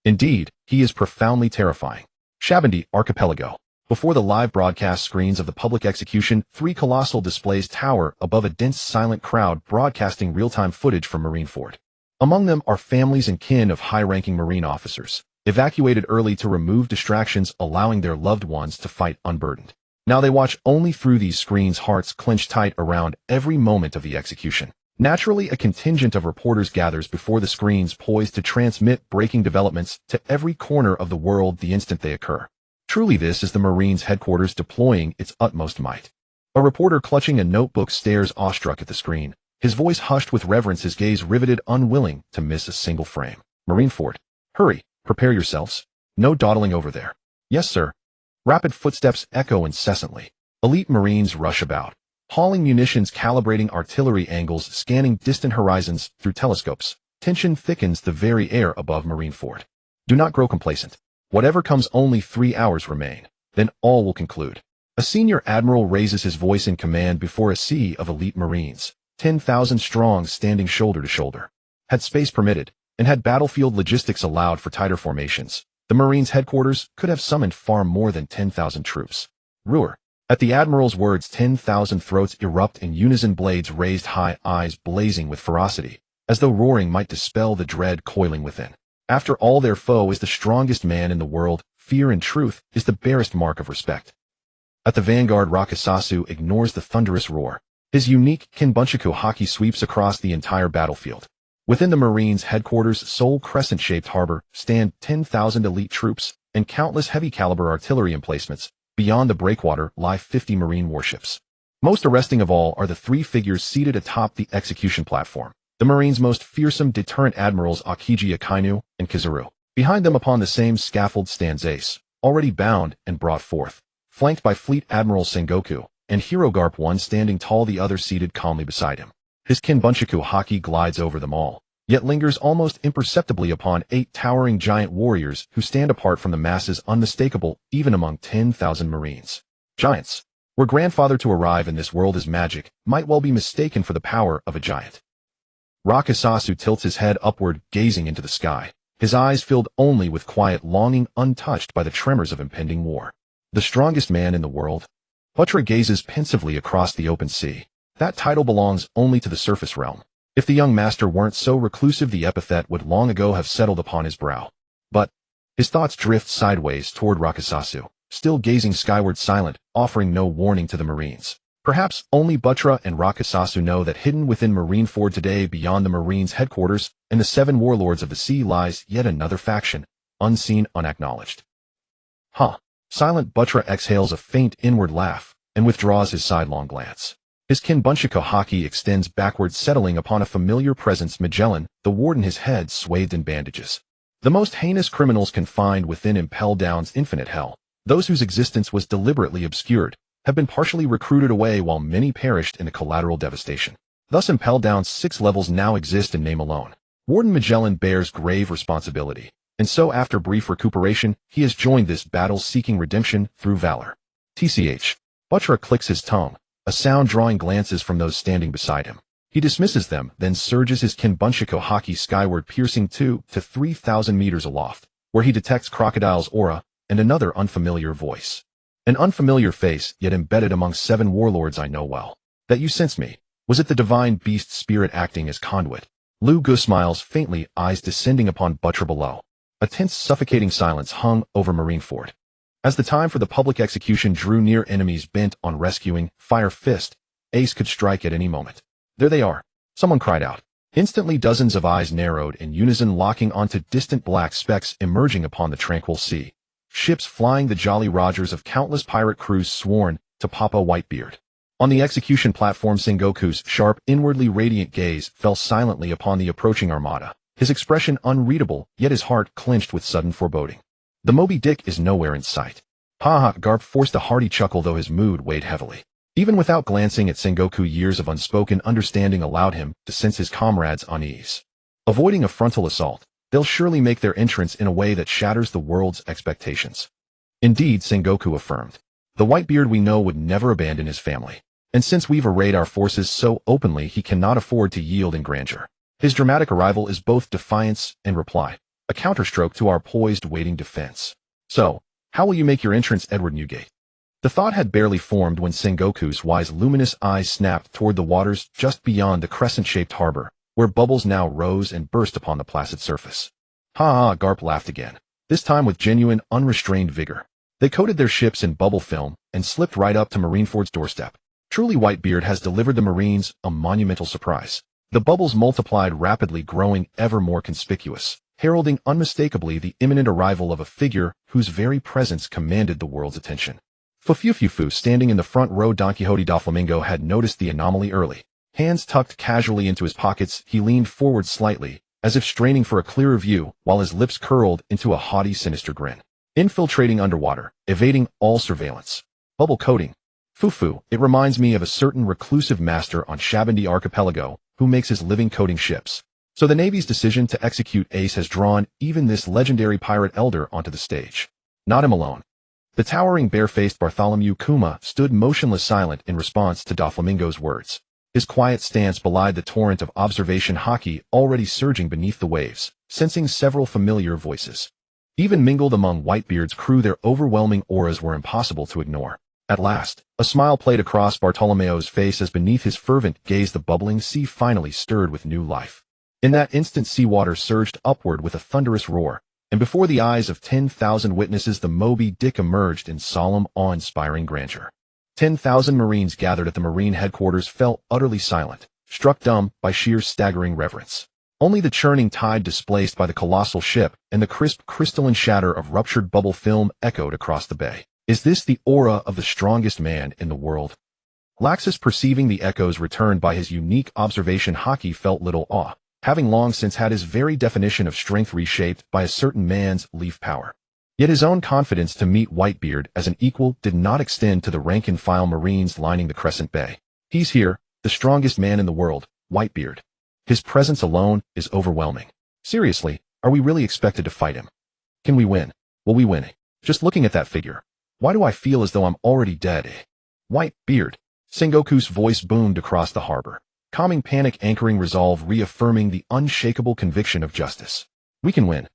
Indeed, he is profoundly terrifying. Shabandi Archipelago. Before the live broadcast screens of the public execution, 3 colossal displays tower above a dense, silent crowd, broadcasting real-time footage from Marineford. Among them are families and kin of high-ranking Marine officers, evacuated early to remove distractions, allowing their loved ones to fight unburdened. Now they watch only through these screens, hearts clenched tight around every moment of the execution. Naturally, a contingent of reporters gathers before the screens, poised to transmit breaking developments to every corner of the world the instant they occur. Truly, this is the Marines headquarters deploying its utmost might. A reporter clutching a notebook stares awestruck at the screen, his voice hushed with reverence, his gaze riveted, unwilling to miss a single frame. Marineford. Hurry, prepare yourselves. No dawdling over there. Yes, sir. Rapid footsteps echo incessantly. Elite Marines rush about, hauling munitions, calibrating artillery angles, scanning distant horizons through telescopes. Tension thickens the very air above Marineford. Do not grow complacent. Whatever comes, only 3 hours remain. Then all will conclude. A senior admiral raises his voice in command before a sea of elite Marines, 10,000 strong, standing shoulder to shoulder. Had space permitted, and had battlefield logistics allowed for tighter formations, the Marines headquarters could have summoned far more than 10,000 troops. Roar. At the admiral's words, 10,000 throats erupt in unison, blades raised high, eyes blazing with ferocity, as though roaring might dispel the dread coiling within. After all, their foe is the strongest man in the world. Fear, in truth, is the barest mark of respect. At the vanguard, Rakasasu ignores the thunderous roar. His unique Kinbunchaku haki sweeps across the entire battlefield. Within the Marines' headquarters' sole crescent-shaped harbor stand 10,000 elite troops and countless heavy-caliber artillery emplacements. Beyond the breakwater lie 50 Marine warships. Most arresting of all are the 3 figures seated atop the execution platform. The Marine's most fearsome deterrent admirals Akiji Akainu and Kizaru. Behind them upon the same scaffold stands Ace, already bound and brought forth, flanked by Fleet Admiral Sengoku, and Hero Garp one standing tall, the other seated calmly beside him. His Kinbunchaku haki glides over them all, yet lingers almost imperceptibly upon 8 towering giant warriors who stand apart from the masses, unmistakable even among 10,000 Marines. Giants. Were grandfather to arrive in this world as magic, might well be mistaken for the power of a giant. Rakusasu tilts his head upward, gazing into the sky, his eyes filled only with quiet longing, untouched by the tremors of impending war. The strongest man in the world? Buttra gazes pensively across the open sea. That title belongs only to the surface realm. If the young master weren't so reclusive, the epithet would long ago have settled upon his brow. But his thoughts drift sideways toward Rakusasu, still gazing skyward, silent, offering no warning to the Marines. Perhaps only Buttra and Rakusasu know that hidden within Marineford today, beyond the Marines' headquarters and the 7 warlords of the sea, lies yet another faction, unseen, unacknowledged. Silent Buttra exhales a faint inward laugh and withdraws his sidelong glance. His Kinbunchaku haki extends backward, settling upon a familiar presence, Magellan, the warden, his head swathed in bandages. The most heinous criminals confined within Impel Down's infinite hell, those whose existence was deliberately obscured, have been partially recruited away, while many perished in the collateral devastation. Thus Impel Down's 6 levels now exist in name alone. Warden Magellan bears grave responsibility, and so after brief recuperation, he has joined this battle, seeking redemption through valor. TCH. Buttra clicks his tongue, a sound drawing glances from those standing beside him. He dismisses them, then surges his Kinbunchaku haki skyward, piercing 2,000 to 3,000 meters aloft, where he detects Crocodile's aura and another unfamiliar voice. An unfamiliar face, yet embedded among 7 warlords I know well. That you sense me. Was it the divine beast spirit acting as conduit? Lu Gu smiles faintly, eyes descending upon Buttra below. A tense, suffocating silence hung over Marineford. As the time for the public execution drew near, enemies bent on rescuing Fire Fist, Ace could strike at any moment. There they are, someone cried out. Instantly dozens of eyes narrowed in unison, locking onto distant black specks emerging upon the tranquil sea. Ships flying, the Jolly Rogers of countless pirate crews sworn to Papa Whitebeard. On the execution platform, Sengoku's sharp, inwardly radiant gaze fell silently upon the approaching armada, his expression unreadable, yet his heart clenched with sudden foreboding. The Moby Dick is nowhere in sight. Garp forced a hearty chuckle, though his mood weighed heavily. Even without glancing at Sengoku, years of unspoken understanding allowed him to sense his comrades' unease. Avoiding a frontal assault, they'll surely make their entrance in a way that shatters the world's expectations. Indeed, Sengoku affirmed, the Whitebeard we know would never abandon his family. And since we've arrayed our forces so openly, he cannot afford to yield in grandeur. His dramatic arrival is both defiance and reply, a counterstroke to our poised, waiting defense. So, how will you make your entrance, Edward Newgate? The thought had barely formed when Sengoku's wise, luminous eyes snapped toward the waters just beyond the crescent-shaped harbor, where bubbles now rose and burst upon the placid surface. Garp laughed again, this time with genuine, unrestrained vigor. They coated their ships in bubble film and slipped right up to Marineford's doorstep. Truly, Whitebeard has delivered the Marines a monumental surprise. The bubbles multiplied rapidly, growing ever more conspicuous, heralding unmistakably the imminent arrival of a figure whose very presence commanded the world's attention. Fufufufu, standing in the front row, Don Quixote Doflamingo, had noticed the anomaly early. Hands tucked casually into his pockets, he leaned forward slightly, as if straining for a clearer view, while his lips curled into a haughty, sinister grin. Infiltrating underwater, evading all surveillance. Bubble coating. Fufu, it reminds me of a certain reclusive master on Shabandi Archipelago who makes his living coating ships. So the Navy's decision to execute Ace has drawn even this legendary pirate elder onto the stage. Not him alone. The towering, bare-faced Bartholomew Kuma stood motionless, silent in response to Doflamingo's words. His quiet stance belied the torrent of observation haki already surging beneath the waves, sensing several familiar voices. Even mingled among Whitebeard's crew, their overwhelming auras were impossible to ignore. At last, a smile played across Bartolomeo's face as beneath his fervent gaze the bubbling sea finally stirred with new life. In that instant, seawater surged upward with a thunderous roar, and before the eyes of 10,000 witnesses the Moby Dick emerged in solemn, awe-inspiring grandeur. 10,000 Marines gathered at the Marine headquarters fell utterly silent, struck dumb by sheer staggering reverence. Only the churning tide displaced by the colossal ship and the crisp crystalline shatter of ruptured bubble film echoed across the bay. Is this the aura of the strongest man in the world? Laxus, perceiving the echoes returned by his unique observation, Haki felt little awe, having long since had his very definition of strength reshaped by a certain man's leaf power. Yet his own confidence to meet Whitebeard as an equal did not extend to the rank-and-file Marines lining the Crescent Bay. He's here, the strongest man in the world, Whitebeard. His presence alone is overwhelming. Seriously, are we really expected to fight him? Can we win? Will we win? Just looking at that figure, why do I feel as though I'm already dead? Whitebeard. Sengoku's voice boomed across the harbor, calming panic, anchoring resolve, reaffirming the unshakable conviction of justice. We can win.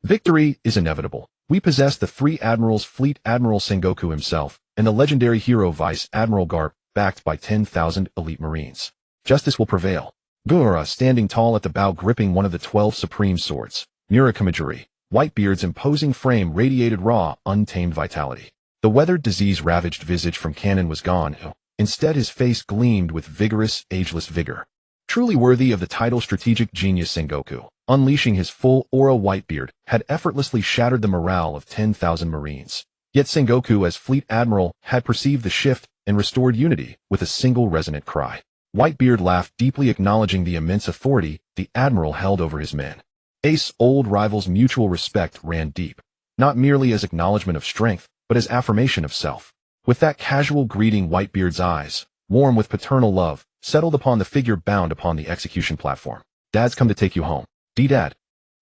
Victory is inevitable. We possess the three admirals' fleet, Admiral Sengoku himself, and the legendary hero Vice Admiral Garp, backed by 10,000 elite Marines. Justice will prevail. Gura, standing tall at the bow, gripping one of the 12 supreme swords. Murakamajiri. Whitebeard's imposing frame radiated raw, untamed vitality. The weathered, disease-ravaged visage from Cannon was gone. Instead, his face gleamed with vigorous, ageless vigor. Truly worthy of the title strategic genius, Sengoku, unleashing his full aura, Whitebeard, had effortlessly shattered the morale of 10,000 Marines. Yet Sengoku, as Fleet Admiral, had perceived the shift and restored unity with a single resonant cry. Whitebeard laughed deeply, acknowledging the immense authority the Admiral held over his men. Ace, old rivals' mutual respect ran deep, not merely as acknowledgement of strength, but as affirmation of self. With that casual greeting, Whitebeard's eyes, warm with paternal love, settled upon the figure bound upon the execution platform. Dad's come to take you home. Dad.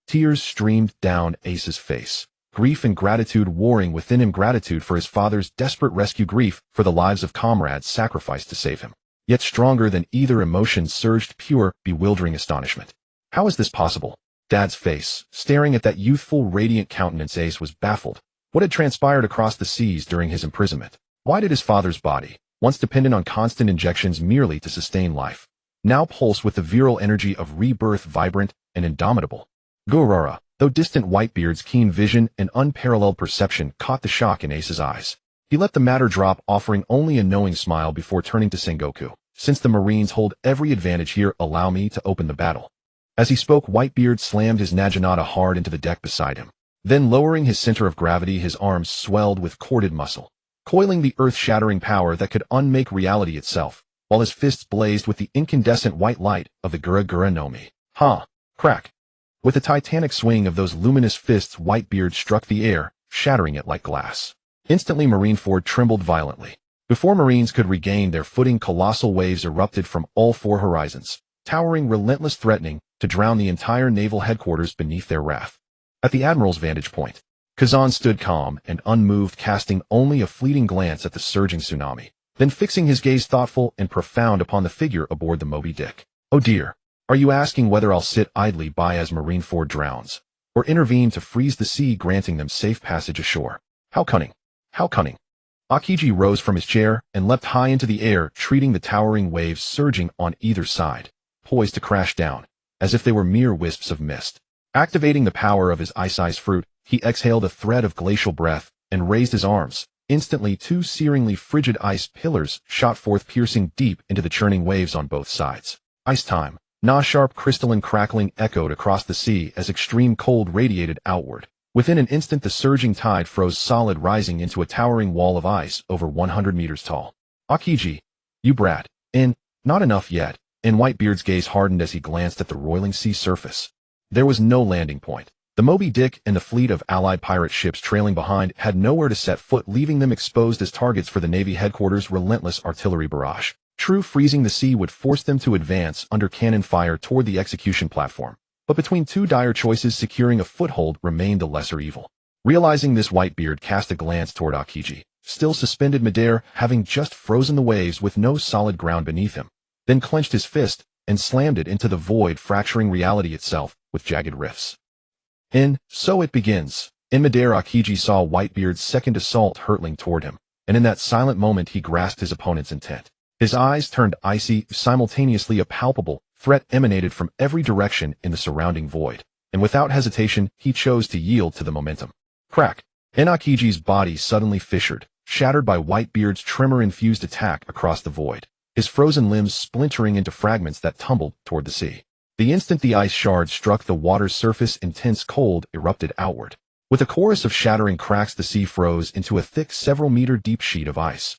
Tears streamed down Ace's face. Grief and gratitude warring within him, gratitude for his father's desperate rescue, grief for the lives of comrades sacrificed to save him. Yet stronger than either emotion surged pure, bewildering astonishment. How is this possible? Dad's face, staring at that youthful, radiant countenance. Ace was baffled. What had transpired across the seas during his imprisonment? Why did his father's body, once dependent on constant injections merely to sustain life, now pulse with the virile energy of rebirth, vibrant and indomitable? Gurara, though distant, Whitebeard's keen vision and unparalleled perception caught the shock in Ace's eyes. He let the matter drop, offering only a knowing smile before turning to Sengoku. Since the Marines hold every advantage here, allow me to open the battle. As he spoke, Whitebeard slammed his naginata hard into the deck beside him. Then, lowering his center of gravity, his arms swelled with corded muscle, coiling the earth-shattering power that could unmake reality itself, while his fists blazed with the incandescent white light of the Gura Gura no Mi. Ha! Crack! With a titanic swing of those luminous fists, Whitebeard struck the air, shattering it like glass. Instantly, Marineford trembled violently. Before Marines could regain their footing, colossal waves erupted from all four horizons, towering relentless, threatening to drown the entire naval headquarters beneath their wrath. At the Admiral's vantage point, Kazan stood calm and unmoved, casting only a fleeting glance at the surging tsunami, then fixing his gaze thoughtful and profound upon the figure aboard the Moby Dick. Oh dear, are you asking whether I'll sit idly by as Marineford drowns, or intervene to freeze the sea, granting them safe passage ashore? How cunning! How cunning! Akiji rose from his chair and leapt high into the air, treating the towering waves surging on either side, poised to crash down, as if they were mere wisps of mist. Activating the power of his ice fruit, he exhaled a thread of glacial breath and raised his arms. Instantly, two searingly frigid ice pillars shot forth, piercing deep into the churning waves on both sides. Ice time. Sharp crystalline crackling echoed across the sea as extreme cold radiated outward. Within an instant, the surging tide froze solid, rising into a towering wall of ice over 100 meters tall. Akiji, you brat. Not enough yet. And Whitebeard's gaze hardened as he glanced at the roiling sea surface. There was no landing point. The Moby Dick and the fleet of allied pirate ships trailing behind had nowhere to set foot, leaving them exposed as targets for the Navy headquarters' relentless artillery barrage. True, freezing the sea would force them to advance under cannon fire toward the execution platform. But between two dire choices, securing a foothold remained the lesser evil. Realizing this, Whitebeard cast a glance toward Akiji, still suspended midair, having just frozen the waves with no solid ground beneath him, then clenched his fist and slammed it into the void, fracturing reality itself with jagged rifts. So it begins. In midair, Akiji saw Whitebeard's second assault hurtling toward him, and in that silent moment he grasped his opponent's intent. His eyes turned icy, simultaneously a palpable threat emanated from every direction in the surrounding void, and without hesitation he chose to yield to the momentum. Crack! Akiji's body suddenly fissured, shattered by Whitebeard's tremor-infused attack across the void, his frozen limbs splintering into fragments that tumbled toward the sea. The instant the ice shards struck the water's surface, intense cold erupted outward. With a chorus of shattering cracks, the sea froze into a thick, several-meter-deep sheet of ice.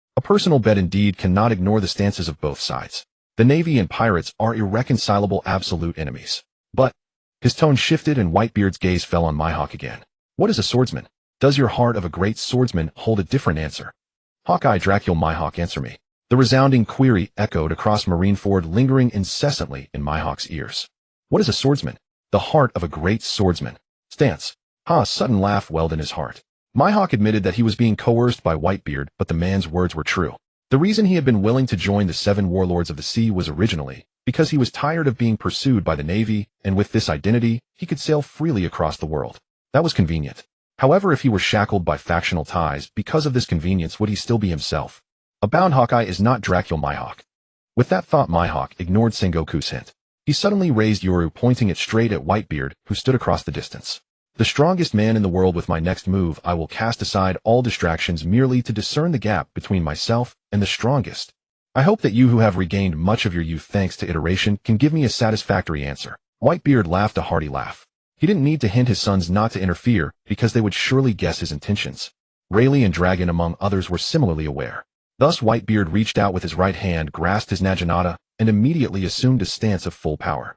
A personal bet indeed cannot ignore the stances of both sides. The Navy and pirates are irreconcilable absolute enemies. But his tone shifted and Whitebeard's gaze fell on Mihawk again. What is a swordsman? Does your heart of a great swordsman hold a different answer? Hawkeye Dracul Mihawk, answer me. The resounding query echoed across Marineford, lingering incessantly in Mihawk's ears. What is a swordsman? The heart of a great swordsman. Stance. A sudden laugh welled in his heart. Mihawk admitted that he was being coerced by Whitebeard, but the man's words were true. The reason he had been willing to join the 7 warlords of the sea was originally because he was tired of being pursued by the Navy, and with this identity, he could sail freely across the world. That was convenient. However, if he were shackled by factional ties, because of this convenience would he still be himself? A bound Hawkeye is not Dracula Mihawk. With that thought, Mihawk ignored Sengoku's hint. He suddenly raised Yoru, pointing it straight at Whitebeard, who stood across the distance. The strongest man in the world, with my next move, I will cast aside all distractions merely to discern the gap between myself and the strongest. I hope that you, who have regained much of your youth thanks to iteration, can give me a satisfactory answer. Whitebeard laughed a hearty laugh. He didn't need to hint his sons not to interfere, because they would surely guess his intentions. Rayleigh and Dragon, among others, were similarly aware. Thus Whitebeard reached out with his right hand, grasped his naginata, and immediately assumed a stance of full power.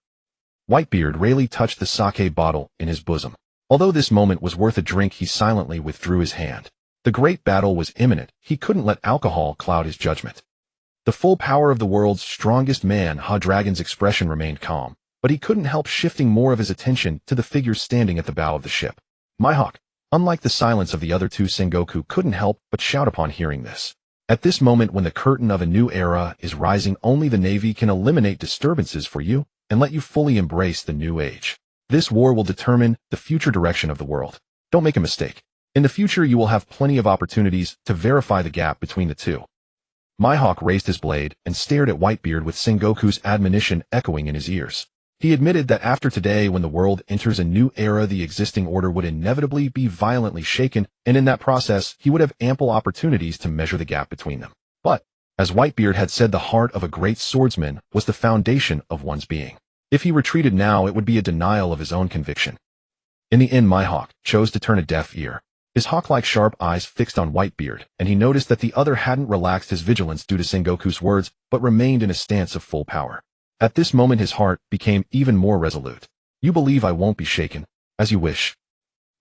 Whitebeard Rayleigh touched the sake bottle in his bosom. Although this moment was worth a drink, he silently withdrew his hand. The great battle was imminent. He couldn't let alcohol cloud his judgment. The full power of the world's strongest man, Dragon's expression remained calm, but he couldn't help shifting more of his attention to the figure standing at the bow of the ship. Mihawk, unlike the silence of the other two, Sengoku couldn't help but shout upon hearing this. At this moment, when the curtain of a new era is rising, only the Navy can eliminate disturbances for you and let you fully embrace the new age. This war will determine the future direction of the world. Don't make a mistake. In the future, you will have plenty of opportunities to verify the gap between the two. Mihawk raised his blade and stared at Whitebeard with Sengoku's admonition echoing in his ears. He admitted that after today, when the world enters a new era, the existing order would inevitably be violently shaken, and in that process, he would have ample opportunities to measure the gap between them. But, as Whitebeard had said, the heart of a great swordsman was the foundation of one's being. If he retreated now, it would be a denial of his own conviction. In the end, Mihawk chose to turn a deaf ear. His hawk-like sharp eyes fixed on Whitebeard, and he noticed that the other hadn't relaxed his vigilance due to Sengoku's words, but remained in a stance of full power. At this moment, his heart became even more resolute. You believe I won't be shaken? As you wish.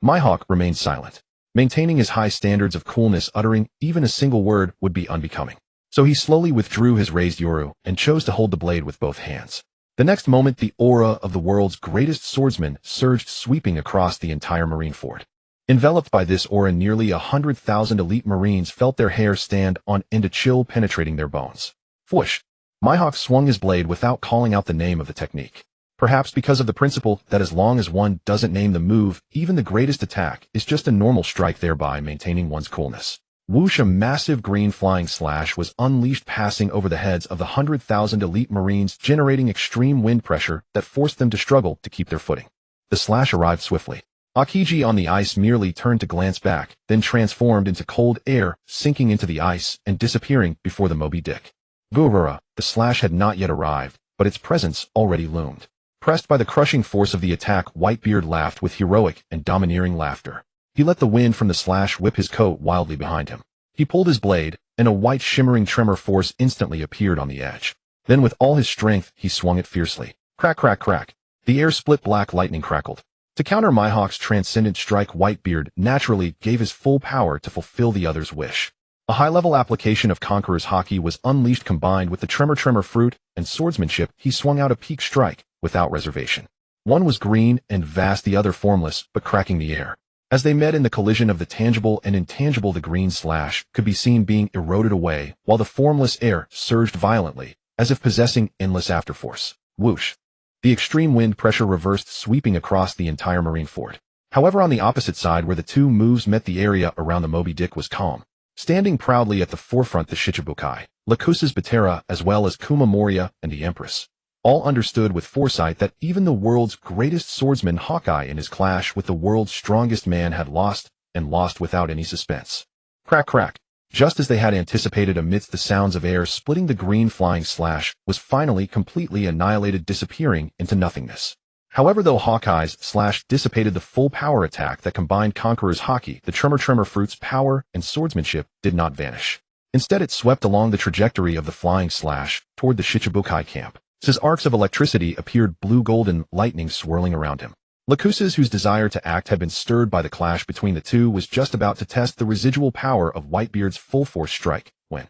Mihawk remained silent, maintaining his high standards of coolness. Uttering even a single word would be unbecoming. So he slowly withdrew his raised Yoru and chose to hold the blade with both hands. The next moment, the aura of the world's greatest swordsman surged, sweeping across the entire marine fort. Enveloped by this aura, nearly 100,000 elite marines felt their hair stand on end, a chill penetrating their bones. Whoosh! Mihawk swung his blade without calling out the name of the technique. Perhaps because of the principle that as long as one doesn't name the move, even the greatest attack is just a normal strike, thereby maintaining one's coolness. Whoosh! A massive green flying slash was unleashed, passing over the heads of the 100,000 elite marines, generating extreme wind pressure that forced them to struggle to keep their footing. The slash arrived swiftly. Akiji on the ice merely turned to glance back, then transformed into cold air, sinking into the ice and disappearing before the Moby Dick. Gurura, the slash had not yet arrived, but its presence already loomed. Pressed by the crushing force of the attack, Whitebeard laughed with heroic and domineering laughter. He let the wind from the slash whip his coat wildly behind him. He pulled his blade, and a white shimmering tremor force instantly appeared on the edge. Then with all his strength, he swung it fiercely. Crack, crack, crack. The air split, black lightning crackled. To counter Mihawk's transcendent strike, Whitebeard naturally gave his full power to fulfill the other's wish. A high-level application of Conqueror's Haki was unleashed, combined with the tremor fruit and swordsmanship. He swung out a peak strike without reservation. One was green and vast, the other formless but cracking the air. As they met in the collision of the tangible and intangible, the green slash could be seen being eroded away, while the formless air surged violently, as if possessing endless afterforce. Whoosh! The extreme wind pressure reversed, sweeping across the entire marine fort. However, on the opposite side, where the two moves met, the area around the Moby Dick was calm. Standing proudly at the forefront, the Shichibukai, Lakusa's Batera, as well as Kuma Moria and the Empress, all understood with foresight that even the world's greatest swordsman, Hawkeye, in his clash with the world's strongest man, had lost, and lost without any suspense. Crack, crack. Just as they had anticipated, amidst the sounds of air splitting, the green flying slash was finally completely annihilated, disappearing into nothingness. However, though Hawkeye's slash dissipated the full power attack that combined Conqueror's Haki, the tremor fruit's power and swordsmanship did not vanish. Instead, it swept along the trajectory of the flying slash toward the Shichibukai camp. As arcs of electricity appeared, blue-golden lightning swirling around him. Lakusa's, whose desire to act had been stirred by the clash between the two, was just about to test the residual power of Whitebeard's full-force strike, when,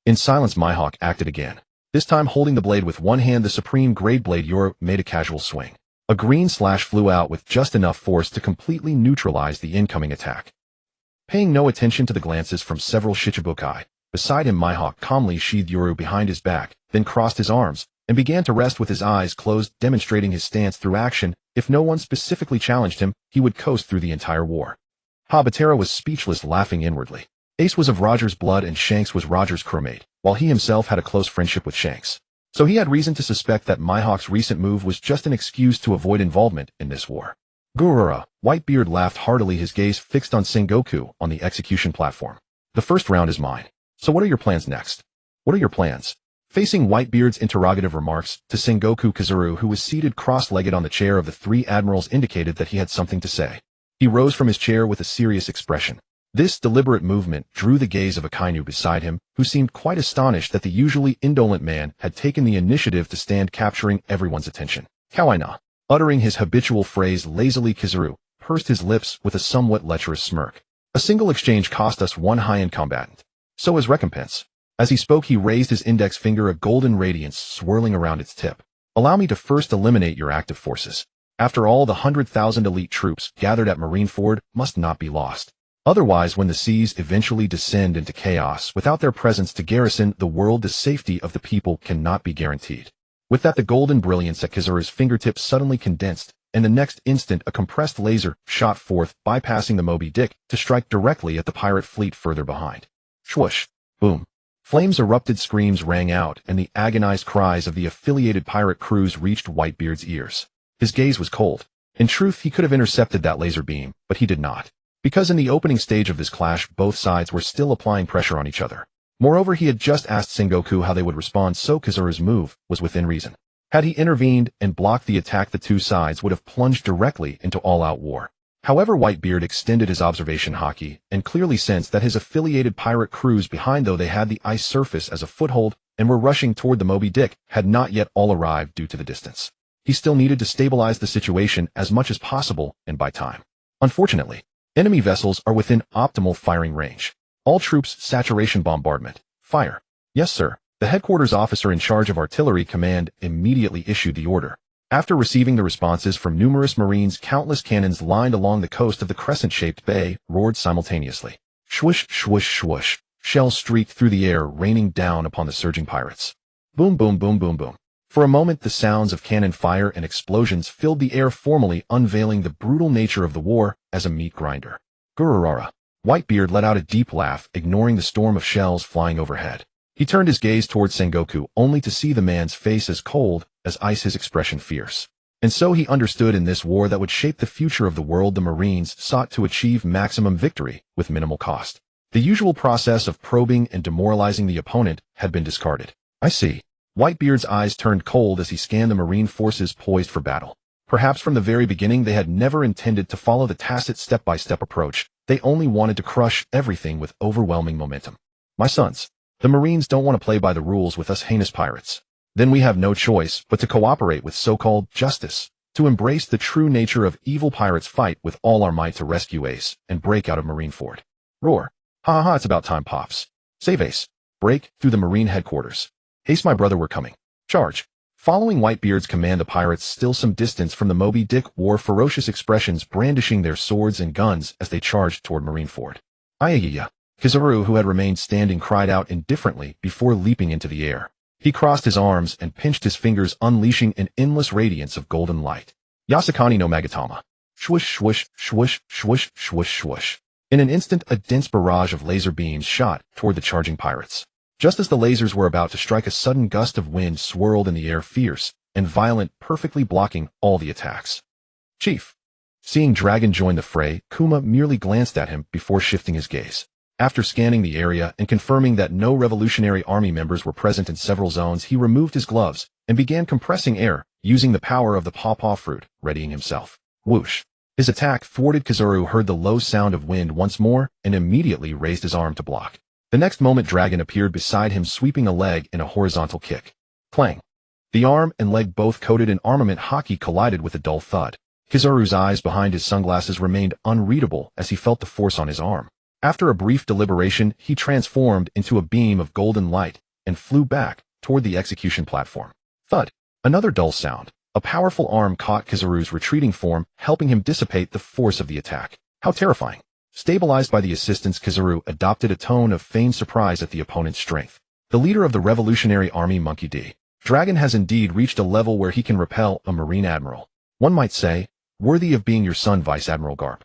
in silence, Mihawk acted again. This time holding the blade with one hand, the supreme grade blade Yoru made a casual swing. A green slash flew out with just enough force to completely neutralize the incoming attack. Paying no attention to the glances from several Shichibukai, beside him, Mihawk calmly sheathed Yoru behind his back, then crossed his arms, and began to rest with his eyes closed, demonstrating his stance through action. If no one specifically challenged him, he would coast through the entire war. Habatera was speechless, laughing inwardly. Ace was of Roger's blood and Shanks was Roger's crewmate, while he himself had a close friendship with Shanks. So he had reason to suspect that Mihawk's recent move was just an excuse to avoid involvement in this war. Gurura, Whitebeard laughed heartily, his gaze fixed on Sengoku on the execution platform. The first round is mine. So what are your plans next? What are your plans? Facing Whitebeard's interrogative remarks to Sengoku, Kazuru, who was seated cross-legged on the chair of the three admirals, indicated that he had something to say. He rose from his chair with a serious expression. This deliberate movement drew the gaze of Akainu beside him, who seemed quite astonished that the usually indolent man had taken the initiative to stand, capturing everyone's attention. Kawaii. Uttering his habitual phrase lazily, Kazuru pursed his lips with a somewhat lecherous smirk. A single exchange cost us one high-end combatant. So as recompense. As he spoke, he raised his index finger, a golden radiance swirling around its tip. Allow me to first eliminate your active forces. After all, the 100,000 elite troops gathered at Marineford must not be lost. Otherwise, when the seas eventually descend into chaos, without their presence to garrison the world, the safety of the people cannot be guaranteed. With that, the golden brilliance at Kizaru's fingertips suddenly condensed, and the next instant a compressed laser shot forth, bypassing the Moby Dick to strike directly at the pirate fleet further behind. Swoosh! Boom! Flames erupted, screams rang out, and the agonized cries of the affiliated pirate crews reached Whitebeard's ears. His gaze was cold. In truth, he could have intercepted that laser beam, but he did not. Because in the opening stage of this clash, both sides were still applying pressure on each other. Moreover, he had just asked Sengoku how they would respond, so Kizaru's move was within reason. Had he intervened and blocked the attack, the two sides would have plunged directly into all-out war. However, Whitebeard extended his observation haki and clearly sensed that his affiliated pirate crews behind, though they had the ice surface as a foothold and were rushing toward the Moby Dick, had not yet all arrived due to the distance. He still needed to stabilize the situation as much as possible and buy time. Unfortunately, enemy vessels are within optimal firing range. All troops, saturation bombardment. Fire. Yes, sir. The headquarters officer in charge of artillery command immediately issued the order. After receiving the responses from numerous Marines, countless cannons lined along the coast of the crescent-shaped bay roared simultaneously. Swoosh, swoosh, swoosh. Shells streaked through the air, raining down upon the surging pirates. Boom, boom, boom, boom, boom. For a moment, the sounds of cannon fire and explosions filled the air, formally unveiling the brutal nature of the war as a meat grinder. Gururara. Whitebeard let out a deep laugh, ignoring the storm of shells flying overhead. He turned his gaze towards Sengoku, only to see the man's face as cold as ice, his expression fierce. And so he understood, in this war that would shape the future of the world, the Marines sought to achieve maximum victory with minimal cost. The usual process of probing and demoralizing the opponent had been discarded. I see. Whitebeard's eyes turned cold as he scanned the Marine forces poised for battle. Perhaps from the very beginning they had never intended to follow the tacit step-by-step approach. They only wanted to crush everything with overwhelming momentum. My sons, the Marines don't want to play by the rules with us heinous pirates. Then we have no choice but to cooperate with so-called justice, to embrace the true nature of evil pirates, fight with all our might to rescue Ace and break out of Marineford. Roar. Ha ha ha, it's about time, Pops. Save Ace. Break through the Marine headquarters. Ace, my brother, we're coming. Charge. Following Whitebeard's command, the pirates, still some distance from the Moby Dick, wore ferocious expressions, brandishing their swords and guns as they charged toward Marineford. Ayayaya. Kizaru, who had remained standing, cried out indifferently before leaping into the air. He crossed his arms and pinched his fingers, unleashing an endless radiance of golden light. Yasakani no Magatama. Swoosh, swoosh, swoosh, swoosh, swoosh, swoosh. In an instant, a dense barrage of laser beams shot toward the charging pirates. Just as the lasers were about to strike, a sudden gust of wind swirled in the air, fierce and violent, perfectly blocking all the attacks. Chief. Seeing Dragon join the fray, Kuma merely glanced at him before shifting his gaze. After scanning the area and confirming that no Revolutionary Army members were present in several zones, he removed his gloves and began compressing air, using the power of the pawpaw fruit, readying himself. Whoosh. His attack thwarted. Kizaru heard the low sound of wind once more and immediately raised his arm to block. The next moment, Dragon appeared beside him, sweeping a leg in a horizontal kick. Clang. The arm and leg, both coated in armament haki, collided with a dull thud. Kizaru's eyes behind his sunglasses remained unreadable as he felt the force on his arm. After a brief deliberation, he transformed into a beam of golden light and flew back toward the execution platform. Thud. Another dull sound. A powerful arm caught Kizaru's retreating form, helping him dissipate the force of the attack. How terrifying. Stabilized by the assistance, Kizaru adopted a tone of feigned surprise at the opponent's strength. The leader of the Revolutionary Army, Monkey D. Dragon, has indeed reached a level where he can repel a Marine Admiral. One might say, worthy of being your son, Vice Admiral Garp.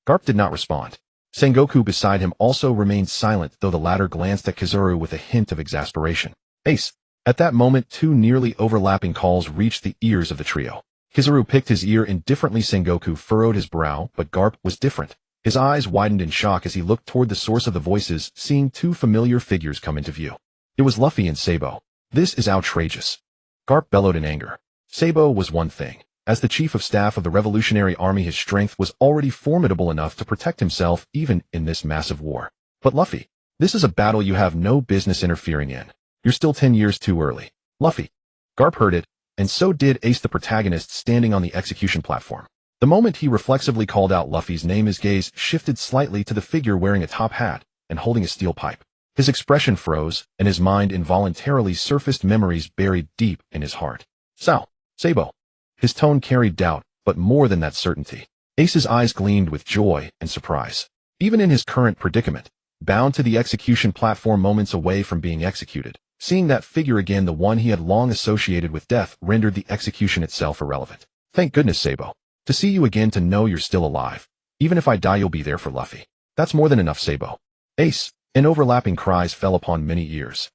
Garp did not respond. Sengoku beside him also remained silent, though the latter glanced at Kizaru with a hint of exasperation. Ace. At that moment, two nearly overlapping calls reached the ears of the trio. Kizaru picked his ear indifferently. Sengoku furrowed his brow, but Garp was different. His eyes widened in shock as he looked toward the source of the voices, seeing two familiar figures come into view. It was Luffy and Sabo. This is outrageous. Garp bellowed in anger. Sabo was one thing. As the chief of staff of the Revolutionary Army, his strength was already formidable enough to protect himself even in this massive war. But Luffy, this is a battle you have no business interfering in. You're still 10 years too early. Luffy. Garp heard it, and so did Ace, the protagonist, standing on the execution platform. The moment he reflexively called out Luffy's name, his gaze shifted slightly to the figure wearing a top hat and holding a steel pipe. His expression froze, and his mind involuntarily surfaced memories buried deep in his heart. Sabo. His tone carried doubt, but more than that, certainty. Ace's eyes gleamed with joy and surprise. Even in his current predicament, bound to the execution platform moments away from being executed, seeing that figure again, the one he had long associated with death, rendered the execution itself irrelevant. Thank goodness, Sabo. To see you again, to know you're still alive. Even if I die, you'll be there for Luffy. That's more than enough, Sabo. Ace. And overlapping cries fell upon many ears.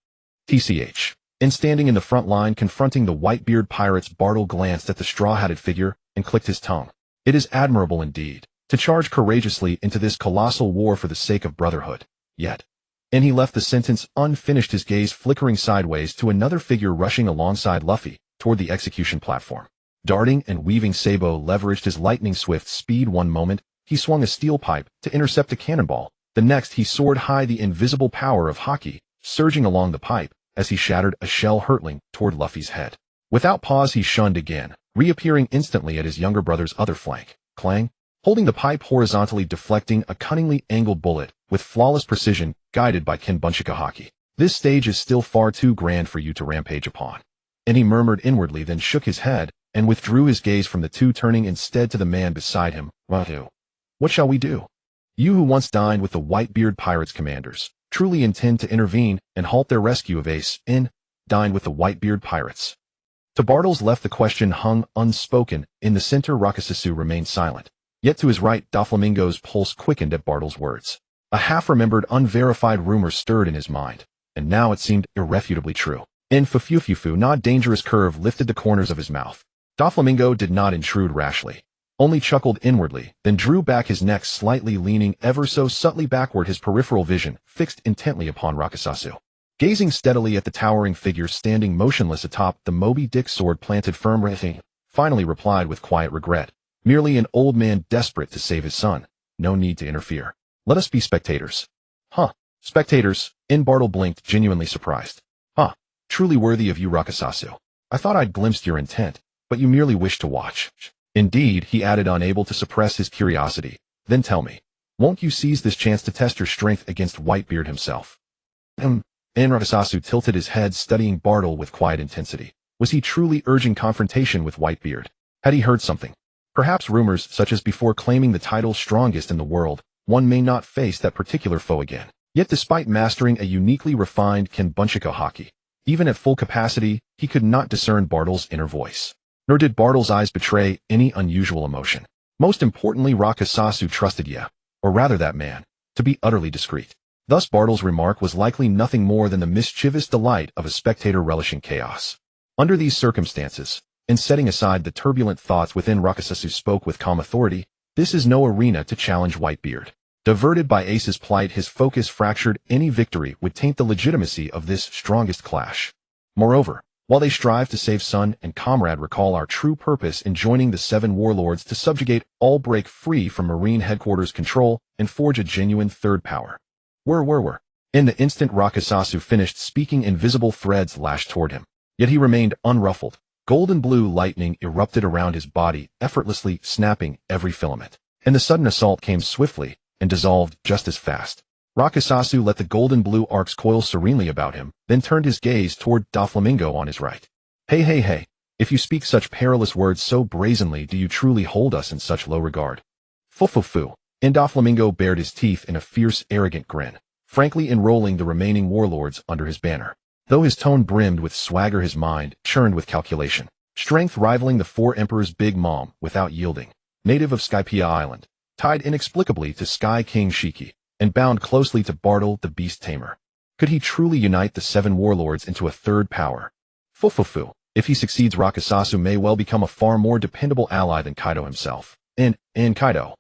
TCH. And standing in the front line confronting the Whitebeard pirates, Bartle glanced at the straw-hatted figure and clicked his tongue. It is admirable indeed to charge courageously into this colossal war for the sake of brotherhood. Yet. And he left the sentence unfinished, his gaze flickering sideways to another figure rushing alongside Luffy toward the execution platform. Darting and weaving, Sabo leveraged his lightning-swift speed. One moment, he swung a steel pipe to intercept a cannonball. The next, he soared high, the invisible power of Haki surging along the pipe as he shattered a shell hurtling toward Luffy's head. Without pause, he shunned again, reappearing instantly at his younger brother's other flank. Clang! Holding the pipe horizontally, deflecting a cunningly angled bullet with flawless precision, guided by Kenbunchika Haki. This stage is still far too grand for you to rampage upon. And he murmured inwardly, then shook his head and withdrew his gaze from the two, turning instead to the man beside him. What shall we do? You who once dined with the Whitebeard pirates' commanders, truly intend to intervene and halt their rescue of Ace, dined with the Whitebeard pirates? To Bartle's left, the question hung unspoken. In the center, Rokusasu remained silent. Yet to his right, Doflamingo's pulse quickened at Bartle's words. A half-remembered, unverified rumor stirred in his mind, and now it seemed irrefutably true. In Fufufufu, not dangerous curve lifted the corners of his mouth. Doflamingo did not intrude rashly, only chuckled inwardly, then drew back his neck slightly, leaning ever so subtly backward, his peripheral vision fixed intently upon Rokusasu. Gazing steadily at the towering figure standing motionless atop the Moby Dick sword planted firm, finally replied with quiet regret. Merely an old man desperate to save his son. No need to interfere. Let us be spectators. Spectators? Bartle blinked, genuinely surprised. Truly worthy of you, Rokusasu. I thought I'd glimpsed your intent, but you merely wished to watch. Indeed, he added, unable to suppress his curiosity. Then tell me, won't you seize this chance to test your strength against Whitebeard himself? And Rokusasu tilted his head, studying Bartle with quiet intensity. Was he truly urging confrontation with Whitebeard? Had he heard something? Perhaps rumors, such as before claiming the title strongest in the world, one may not face that particular foe again. Yet despite mastering a uniquely refined Kenbunchika Haki, even at full capacity, he could not discern Bartle's inner voice. Nor did Bartle's eyes betray any unusual emotion. Most importantly, Rokusasu trusted or rather that man, to be utterly discreet. Thus Bartle's remark was likely nothing more than the mischievous delight of a spectator relishing chaos. Under these circumstances, and setting aside the turbulent thoughts within, Rokusasu spoke with calm authority. This is no arena to challenge Whitebeard. Diverted by Ace's plight, his focus fractured. Any victory would taint the legitimacy of this strongest clash. Moreover, while they strive to save son and comrade, recall our true purpose in joining the 7 warlords to subjugate all, break free from Marine headquarters control, and forge a genuine third power. In the instant Rokusasu finished speaking, invisible threads lashed toward him. Yet he remained unruffled. Golden blue lightning erupted around his body, effortlessly snapping every filament. And the sudden assault came swiftly and dissolved just as fast. Rokusasu let the golden blue arcs coil serenely about him, then turned his gaze toward Doflamingo on his right. Hey, if you speak such perilous words so brazenly, do you truly hold us in such low regard? Fufufu. And Doflamingo bared his teeth in a fierce, arrogant grin, frankly enrolling the remaining warlords under his banner. Though his tone brimmed with swagger, his mind churned with calculation. Strength rivaling the 4 emperors, Big Mom, without yielding. Native of Skypea Island, tied inexplicably to Sky King Shiki, and bound closely to Bartle the Beast Tamer. Could he truly unite the 7 warlords into a third power? Fufufu. If he succeeds, Rakusasu may well become a far more dependable ally than Kaido himself. And Kaido.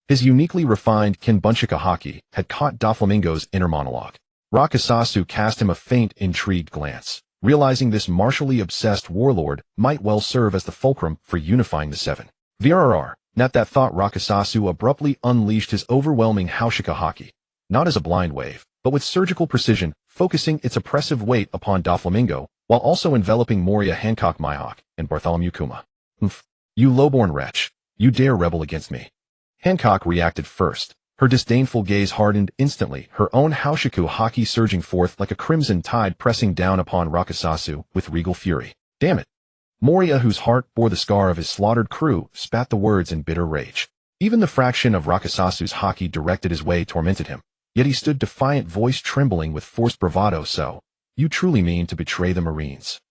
His uniquely refined Kinbunshika haki had caught Doflamingo's inner monologue. Rakusasu cast him a faint, intrigued glance, realizing this martially obsessed warlord might well serve as the fulcrum for unifying the 7. VRR. At that thought, Rakusasu abruptly unleashed his overwhelming Haushika haki, not as a blind wave, but with surgical precision, focusing its oppressive weight upon Doflamingo, while also enveloping Moria Hancock Mihawk and Bartholomew Kuma. You lowborn wretch, you dare rebel against me. Hancock reacted first. Her disdainful gaze hardened instantly, her own Haushiku haki surging forth like a crimson tide pressing down upon Rakusasu with regal fury. Damn it. Moria, whose heart bore the scar of his slaughtered crew, spat the words in bitter rage. Even the fraction of Rakusasu's haki directed his way tormented him. Yet he stood defiant, voice trembling with forced bravado. So, you truly mean to betray the Marines?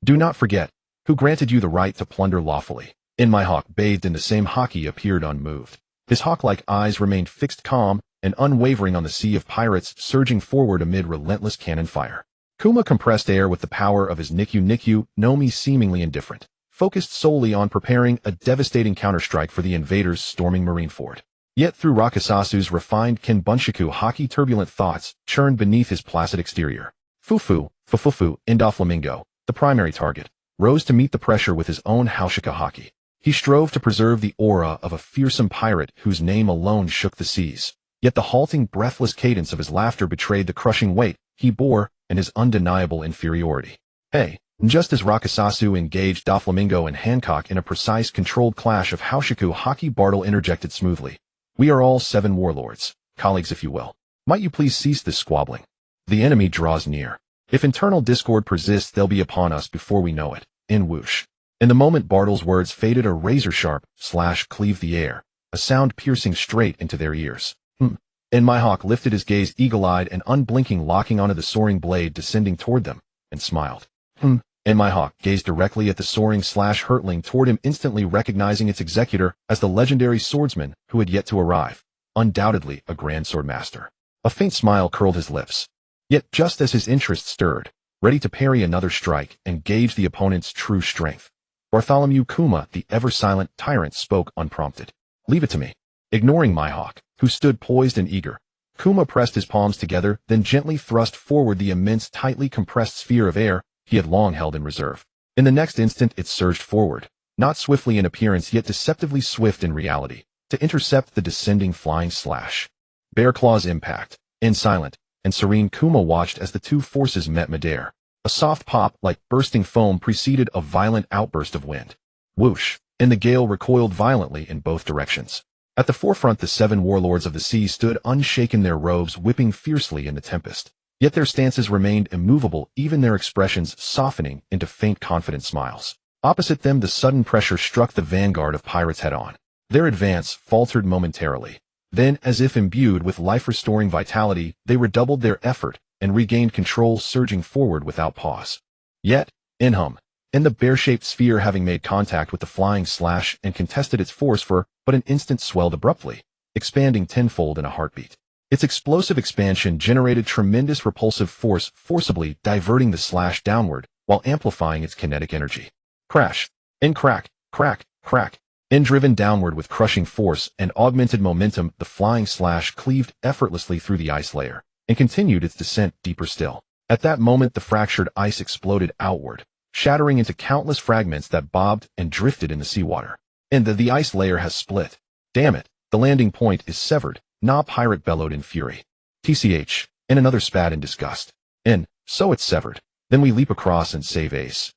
Do not forget, who granted you the right to plunder lawfully. In Mihawk, bathed in the same haki, appeared unmoved. His hawk-like eyes remained fixed, calm, and unwavering on the sea of pirates surging forward amid relentless cannon fire. Kuma compressed air with the power of his Nikyu Nomi, seemingly indifferent, focused solely on preparing a devastating counterstrike for the invaders storming Marineford. Yet through Rakusasu's refined Kinbunshiku haki, turbulent thoughts churned beneath his placid exterior. Fufu, Doflamingo, the primary target, rose to meet the pressure with his own Haushika haki. He strove to preserve the aura of a fearsome pirate whose name alone shook the seas. Yet the halting, breathless cadence of his laughter betrayed the crushing weight he bore and his undeniable inferiority. Hey, just as Rakusasu engaged Doflamingo and Hancock in a precise, controlled clash of Haushiku haki, Bartle interjected smoothly. We are all 7 warlords, colleagues if you will. Might you please cease this squabbling? The enemy draws near. If internal discord persists, they'll be upon us before we know it. In whoosh. In the moment Bartle's words faded, a razor-sharp slash cleaved the air, a sound piercing straight into their ears. And Mihawk lifted his gaze, eagle-eyed and unblinking, locking onto the soaring blade descending toward them, and smiled. And Mihawk gazed directly at the soaring slash hurtling toward him, instantly recognizing its executor as the legendary swordsman who had yet to arrive, undoubtedly a grand swordmaster. A faint smile curled his lips. Yet just as his interest stirred, ready to parry another strike and gauge the opponent's true strength, Bartholomew Kuma, the ever-silent tyrant, spoke unprompted. Leave it to me. Ignoring Mihawk, who stood poised and eager, Kuma pressed his palms together, then gently thrust forward the immense, tightly compressed sphere of air he had long held in reserve. In the next instant it surged forward, not swiftly in appearance yet deceptively swift in reality, to intercept the descending flying slash. Bear Claw's impact. In silent and serene, Kuma watched as the two forces met midair. A soft pop like bursting foam preceded a violent outburst of wind. Whoosh, and the gale recoiled violently in both directions. At the forefront, the 7 warlords of the sea stood unshaken, their robes whipping fiercely in the tempest. Yet their stances remained immovable, even their expressions softening into faint, confident smiles. Opposite them, the sudden pressure struck the vanguard of pirates head-on. Their advance faltered momentarily. Then, as if imbued with life-restoring vitality, they redoubled their effort and regained control, surging forward without pause. Yet, in the bear-shaped sphere, having made contact with the flying slash and contested its force for but an instant, swelled abruptly, expanding tenfold in a heartbeat. Its explosive expansion generated tremendous repulsive force, forcibly diverting the slash downward while amplifying its kinetic energy. Crash, and crack, crack, crack. And driven downward with crushing force and augmented momentum, the flying slash cleaved effortlessly through the ice layer and continued its descent deeper still. At that moment, the fractured ice exploded outward, shattering into countless fragments that bobbed and drifted in the seawater. And the ice layer has split. Damn it, the landing point is severed. Na pirate bellowed in fury. TCH, and another spat in disgust. So it's severed. Then we leap across and save Ace.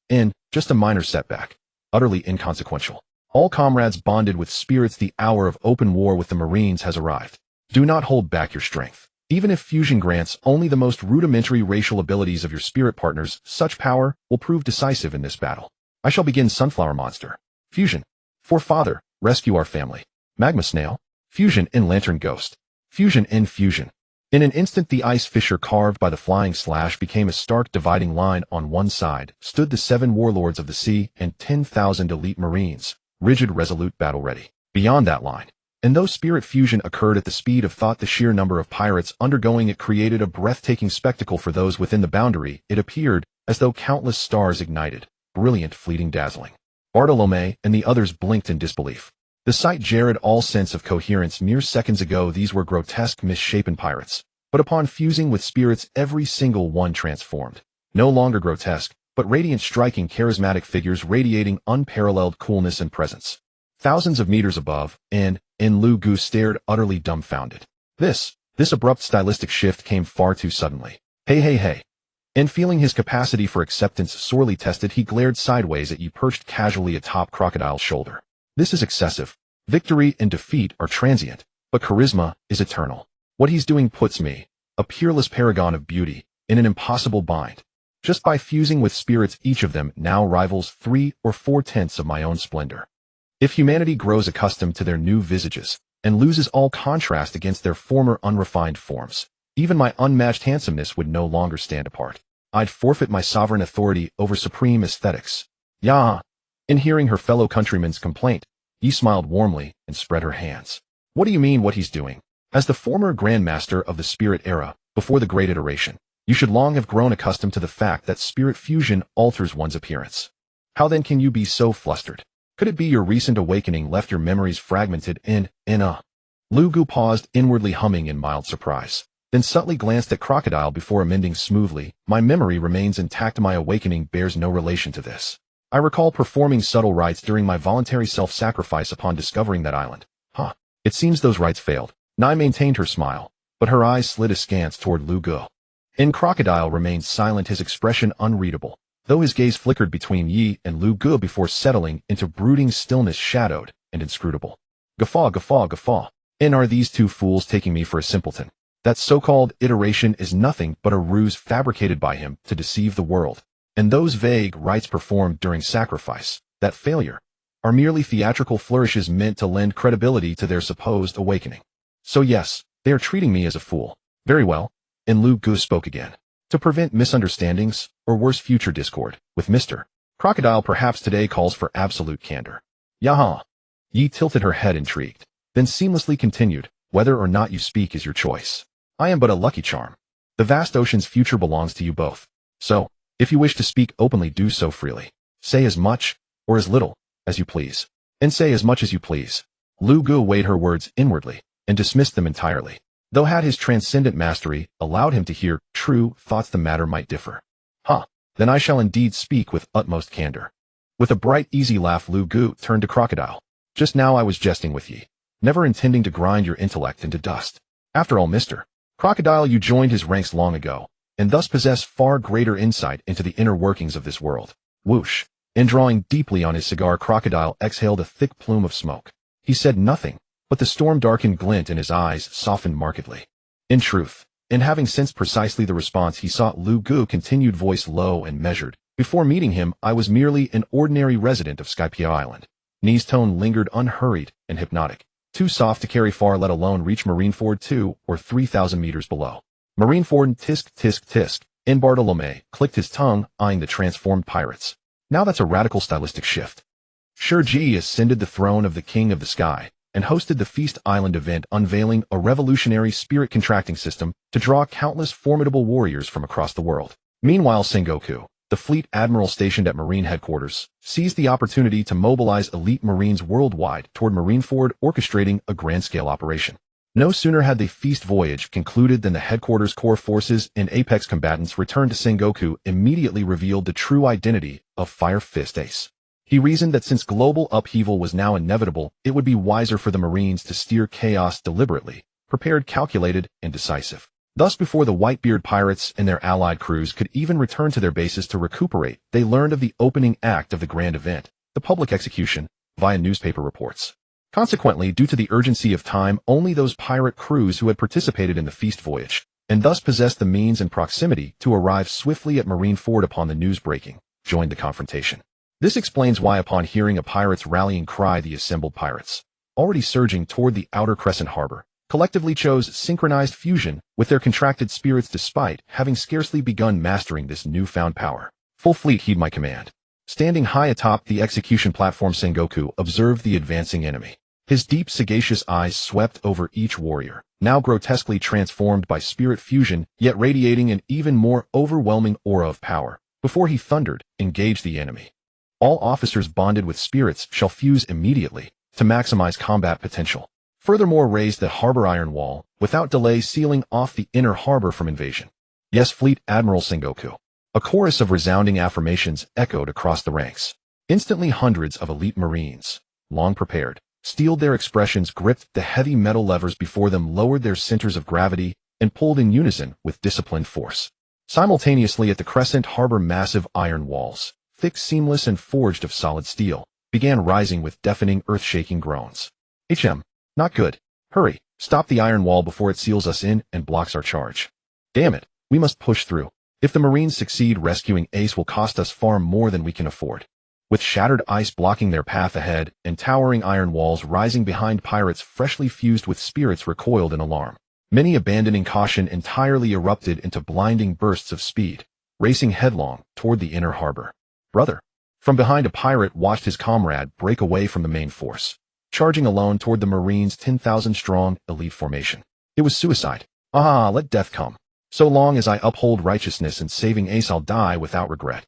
Just a minor setback. Utterly inconsequential. All comrades bonded with spirits, the hour of open war with the Marines has arrived. Do not hold back your strength. Even if fusion grants only the most rudimentary racial abilities of your spirit partners, such power will prove decisive in this battle. I shall begin Sunflower Monster. Fusion. Forefather, rescue our family. Magma Snail. Fusion in Lantern Ghost. Fusion in fusion. In an instant, the ice fissure carved by the flying slash became a stark dividing line. On one side stood the 7 warlords of the sea and 10,000 elite Marines, rigid, resolute, battle-ready. Beyond that line, And though spirit fusion occurred at the speed of thought, the sheer number of pirates undergoing it created a breathtaking spectacle for those within the boundary. It appeared as though countless stars ignited, brilliant, fleeting, dazzling. Bartolome and the others blinked in disbelief. The sight jarred all sense of coherence. Mere seconds ago these were grotesque, misshapen pirates, but upon fusing with spirits every single one transformed. No longer grotesque, but radiant, striking, charismatic figures radiating unparalleled coolness and presence. Thousands of meters above, Lu Gu stared, utterly dumbfounded. This abrupt stylistic shift came far too suddenly. Hey. And feeling his capacity for acceptance sorely tested, he glared sideways at Yi, perched casually atop Crocodile's shoulder. This is excessive. Victory and defeat are transient, but charisma is eternal. What he's doing puts me, a peerless paragon of beauty, in an impossible bind. Just by fusing with spirits, each of them now rivals 3 or 4/10 of my own splendor. If humanity grows accustomed to their new visages, and loses all contrast against their former unrefined forms, even my unmatched handsomeness would no longer stand apart. I'd forfeit my sovereign authority over supreme aesthetics. Yah! In hearing her fellow countryman's complaint, Yi smiled warmly and spread her hands. What do you mean what he's doing? As the former grandmaster of the spirit era, before the great iteration, you should long have grown accustomed to the fact that spirit fusion alters one's appearance. How then can you be so flustered? Could it be your recent awakening left your memories fragmented Lu Gu paused, inwardly humming in mild surprise, then subtly glanced at Crocodile before amending smoothly, my memory remains intact. My awakening bears no relation to this. I recall performing subtle rites during my voluntary self-sacrifice upon discovering that island. It seems those rites failed. Nai maintained her smile, but her eyes slid askance toward Lu Gu. Crocodile remained silent, his expression unreadable, though his gaze flickered between Yi and Lu Gu before settling into brooding stillness, shadowed and inscrutable. Guffaw. And are these two fools taking me for a simpleton? That so-called iteration is nothing but a ruse fabricated by him to deceive the world. And those vague rites performed during sacrifice, that failure, are merely theatrical flourishes meant to lend credibility to their supposed awakening. So yes, they are treating me as a fool. Very well. And Lu Gu spoke again. To prevent misunderstandings, or worse, future discord, with Mr. Crocodile perhaps today calls for absolute candor. Yaha. Yi tilted her head, intrigued, then seamlessly continued, whether or not you speak is your choice. I am but a lucky charm. The vast ocean's future belongs to you both. So, if you wish to speak openly, do so freely. Say as much, or as little, as you please. And say as much as you please. Lu Gu weighed her words inwardly, and dismissed them entirely. Though had his transcendent mastery allowed him to hear true thoughts, the matter might differ. Then I shall indeed speak with utmost candor. With a bright, easy laugh, Lu Gu turned to Crocodile. Just now I was jesting with ye, never intending to grind your intellect into dust. After all, Mr. Crocodile, you joined his ranks long ago, and thus possess far greater insight into the inner workings of this world. Whoosh. And drawing deeply on his cigar, Crocodile exhaled a thick plume of smoke. He said nothing, but the storm-darkened glint in his eyes softened markedly. In truth, and having sensed precisely the response he sought, Lu Gu continued, voice low and measured. Before meeting him, I was merely an ordinary resident of Skypia Island. Ni's tone lingered, unhurried and hypnotic. Too soft to carry far, let alone reach Marineford 2 or 3,000 meters below. Marineford, tisk. And Bartolome clicked his tongue, eyeing the transformed pirates. Now that's a radical stylistic shift. Sure, G ascended the throne of the King of the Sky, and hosted the Feast Island event, unveiling a revolutionary spirit contracting system to draw countless formidable warriors from across the world. Meanwhile, Sengoku, the fleet admiral stationed at Marine headquarters, seized the opportunity to mobilize elite Marines worldwide toward Marineford, orchestrating a grand-scale operation. No sooner had the feast voyage concluded than the headquarters core forces and apex combatants returned to Sengoku, immediately revealed the true identity of Fire Fist Ace. He reasoned that since global upheaval was now inevitable, it would be wiser for the Marines to steer chaos deliberately, prepared, calculated, and decisive. Thus, before the Whitebeard pirates and their allied crews could even return to their bases to recuperate, they learned of the opening act of the grand event, the public execution, via newspaper reports. Consequently, due to the urgency of time, only those pirate crews who had participated in the feast voyage, and thus possessed the means and proximity to arrive swiftly at Marineford upon the news breaking, joined the confrontation. This explains why, upon hearing a pirate's rallying cry, the assembled pirates, already surging toward the outer crescent harbor, collectively chose synchronized fusion with their contracted spirits despite having scarcely begun mastering this newfound power. Full fleet, heed my command. Standing high atop the execution platform, Sengoku observed the advancing enemy. His deep, sagacious eyes swept over each warrior, now grotesquely transformed by spirit fusion, yet radiating an even more overwhelming aura of power. Before he thundered, engage the enemy. All officers bonded with spirits shall fuse immediately to maximize combat potential. Furthermore, raise the harbor iron wall, without delay sealing off the inner harbor from invasion. Yes, Fleet Admiral Sengoku. A chorus of resounding affirmations echoed across the ranks. Instantly hundreds of elite marines, long prepared, steeled their expressions, gripped the heavy metal levers before them, lowered their centers of gravity, and pulled in unison with disciplined force. Simultaneously at the Crescent Harbor, massive iron walls, thick, seamless, and forged of solid steel, began rising with deafening, earth-shaking groans. Not good. Hurry, stop the iron wall before it seals us in and blocks our charge. Damn it, we must push through. If the Marines succeed, rescuing Ace will cost us far more than we can afford. With shattered ice blocking their path ahead and towering iron walls rising behind, pirates freshly fused with spirits recoiled in alarm. Many, abandoning caution, entirely erupted into blinding bursts of speed, racing headlong toward the inner harbor. Brother. From behind, a pirate watched his comrade break away from the main force, charging alone toward the Marines' 10,000-strong elite formation. It was suicide. Let death come. So long as I uphold righteousness and saving Ace, I'll die without regret.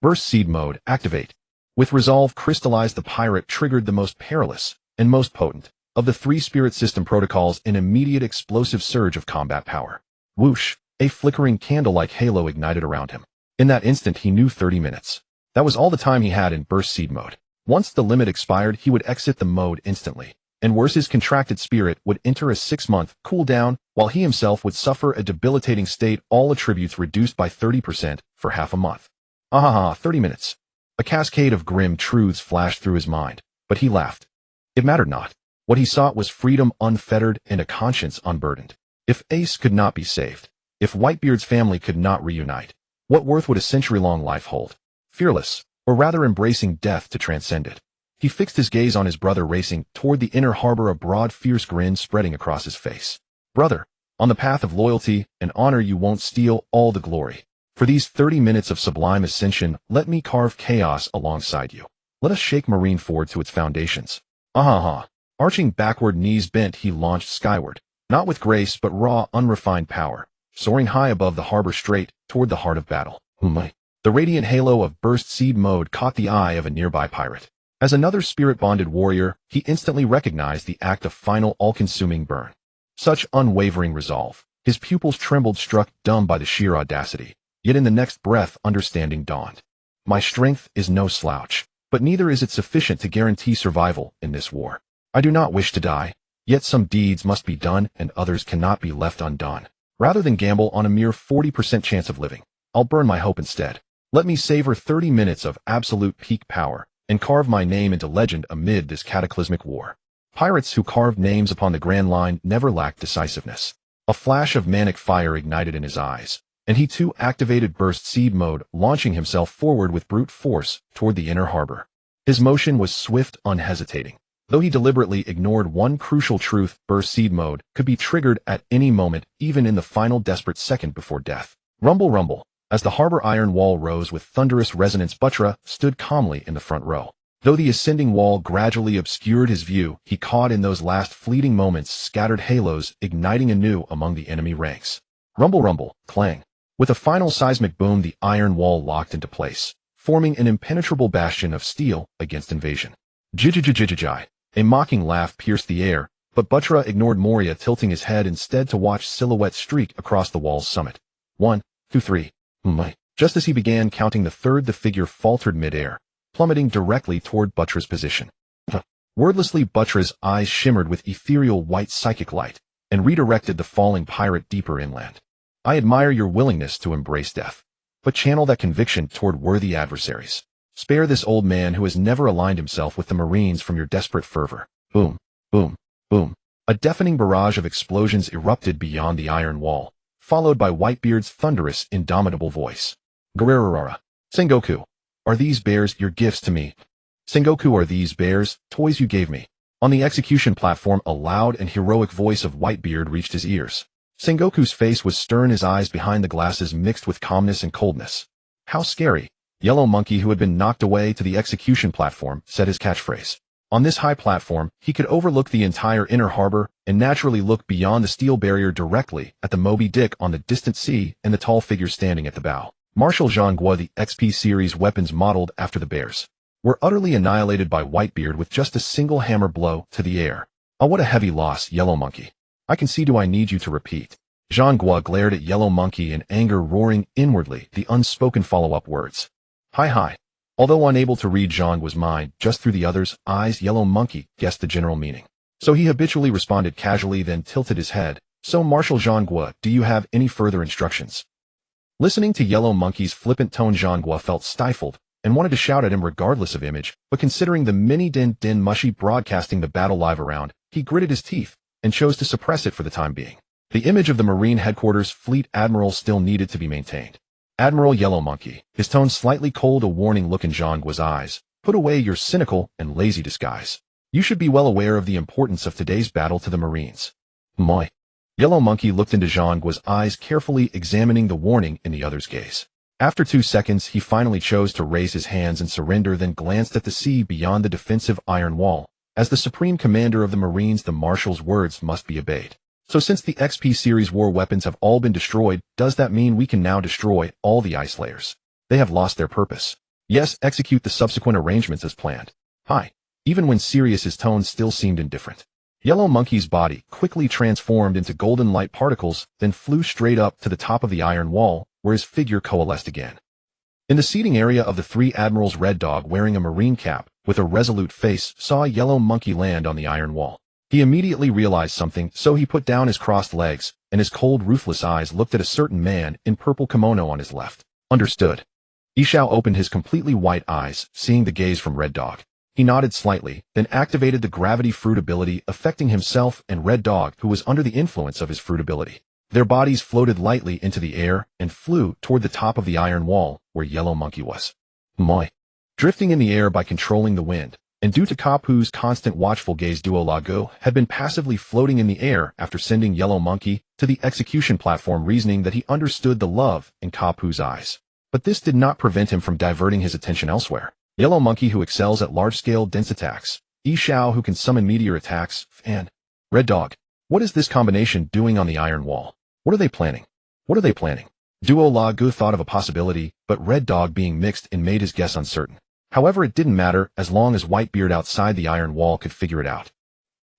Burst seed mode, activate. With resolve crystallized, the pirate triggered the most perilous and most potent of the 3 spirit system protocols, an immediate explosive surge of combat power. Whoosh, a flickering candle-like halo ignited around him. In that instant he knew 30 minutes. That was all the time he had in burst seed mode. Once the limit expired, he would exit the mode instantly, and worse, his contracted spirit would enter a 6-month cooldown, while he himself would suffer a debilitating state, all attributes reduced by 30% for half a month. 30 minutes. A cascade of grim truths flashed through his mind, but he laughed. It mattered not. What he sought was freedom unfettered and a conscience unburdened. If Ace could not be saved, if Whitebeard's family could not reunite, what worth would a century-long life hold? Fearless, or rather embracing death to transcend it. He fixed his gaze on his brother racing toward the inner harbor, a broad, fierce grin spreading across his face. Brother, on the path of loyalty and honor you won't steal all the glory. For these 30 minutes of sublime ascension, let me carve chaos alongside you. Let us shake Marine Ford to its foundations. Arching backward, knees bent, he launched skyward, not with grace but raw, unrefined power, soaring high above the harbor straight toward the heart of battle. The radiant halo of burst seed mode caught the eye of a nearby pirate. As another spirit-bonded warrior, he instantly recognized the act of final all-consuming burn. Such unwavering resolve. His pupils trembled, struck dumb by the sheer audacity. Yet in the next breath, understanding dawned. My strength is no slouch, but neither is it sufficient to guarantee survival in this war. I do not wish to die, yet some deeds must be done and others cannot be left undone. Rather than gamble on a mere 40% chance of living, I'll burn my hope instead. Let me savor 30 minutes of absolute peak power and carve my name into legend amid this cataclysmic war. Pirates who carved names upon the Grand Line never lacked decisiveness. A flash of manic fire ignited in his eyes, and he too activated burst seed mode, launching himself forward with brute force toward the inner harbor. His motion was swift, unhesitating. Though he deliberately ignored one crucial truth, burst seed mode could be triggered at any moment, even in the final desperate second before death. Rumble, rumble. As the harbor iron wall rose with thunderous resonance, Buttra stood calmly in the front row. Though the ascending wall gradually obscured his view, he caught in those last fleeting moments scattered halos igniting anew among the enemy ranks. Rumble, rumble, clang. With a final seismic boom, the iron wall locked into place, forming an impenetrable bastion of steel against invasion. Jijijijijijai. A mocking laugh pierced the air, but Buttra ignored Moria, tilting his head instead to watch silhouettes streak across the wall's summit. 1, 2, 3. Just as he began counting the third, the figure faltered midair, plummeting directly toward Buttra's position. Wordlessly, Buttra's eyes shimmered with ethereal white psychic light and redirected the falling pirate deeper inland. I admire your willingness to embrace death, but channel that conviction toward worthy adversaries. Spare this old man who has never aligned himself with the Marines from your desperate fervor. Boom, boom, boom. A deafening barrage of explosions erupted beyond the iron wall, followed by Whitebeard's thunderous, indomitable voice. Garerara. Sengoku. Are these bears your gifts to me? Sengoku, are these bears toys you gave me? On the execution platform, a loud and heroic voice of Whitebeard reached his ears. Sengoku's face was stern, his eyes behind the glasses mixed with calmness and coldness. How scary. Yellow Monkey, who had been knocked away to the execution platform, said his catchphrase. On this high platform, he could overlook the entire inner harbor and naturally look beyond the steel barrier directly at the Moby Dick on the distant sea and the tall figure standing at the bow. Marshal Zhangguo, the XP series weapons modeled after the bears, were utterly annihilated by Whitebeard with just a single hammer blow to the air. Oh, what a heavy loss, Yellow Monkey. I can see. Do I need you to repeat? Zhangguo glared at Yellow Monkey in anger, roaring inwardly the unspoken follow-up words. Hi. Although unable to read Zhangguo's mind just through the other's eyes, Yellow Monkey guessed the general meaning. So he habitually responded casually, then tilted his head. So Marshal Zhangguo, do you have any further instructions? Listening to Yellow Monkey's flippant tone, Zhangguo felt stifled and wanted to shout at him regardless of image, but considering the mini din mushy broadcasting the battle live around, he gritted his teeth and chose to suppress it for the time being. The image of the Marine Headquarters Fleet Admiral still needed to be maintained. Admiral Yellow Monkey, his tone slightly cold, a warning look in Zhangguo's eyes. Put away your cynical and lazy disguise. You should be well aware of the importance of today's battle to the Marines. Moi. Yellow Monkey looked into Zhangguo's eyes, carefully examining the warning in the other's gaze. After 2 seconds, he finally chose to raise his hands and surrender, then glanced at the sea beyond the defensive iron wall. As the Supreme Commander of the Marines, the Marshal's words must be obeyed. So since the XP series war weapons have all been destroyed, does that mean we can now destroy all the ice layers? They have lost their purpose. Yes, execute the subsequent arrangements as planned. Hi. Even when serious, his tone still seemed indifferent. Yellow Monkey's body quickly transformed into golden light particles, then flew straight up to the top of the iron wall, where his figure coalesced again. In the seating area of the 3 admirals, Red Dog, wearing a marine cap with a resolute face, saw Yellow Monkey land on the iron wall. He immediately realized something, so he put down his crossed legs, and his cold, ruthless eyes looked at a certain man in purple kimono on his left. Understood. Yishao opened his completely white eyes, seeing the gaze from Red Dog. He nodded slightly, then activated the gravity fruit ability, affecting himself and Red Dog, who was under the influence of his fruit ability. Their bodies floated lightly into the air and flew toward the top of the iron wall, where Yellow Monkey was. Moi. Drifting in the air by controlling the wind, and due to Kapu's constant watchful gaze, Duo Lago had been passively floating in the air after sending Yellow Monkey to the execution platform, reasoning that he understood the love in Kapu's eyes. But this did not prevent him from diverting his attention elsewhere. Yellow Monkey, who excels at large-scale dense attacks, Yishao, who can summon meteor attacks, and Red Dog. What is this combination doing on the iron wall? What are they planning? Duo Lago thought of a possibility, but Red Dog, being mixed in, made his guess uncertain. However, it didn't matter as long as Whitebeard outside the iron wall could figure it out.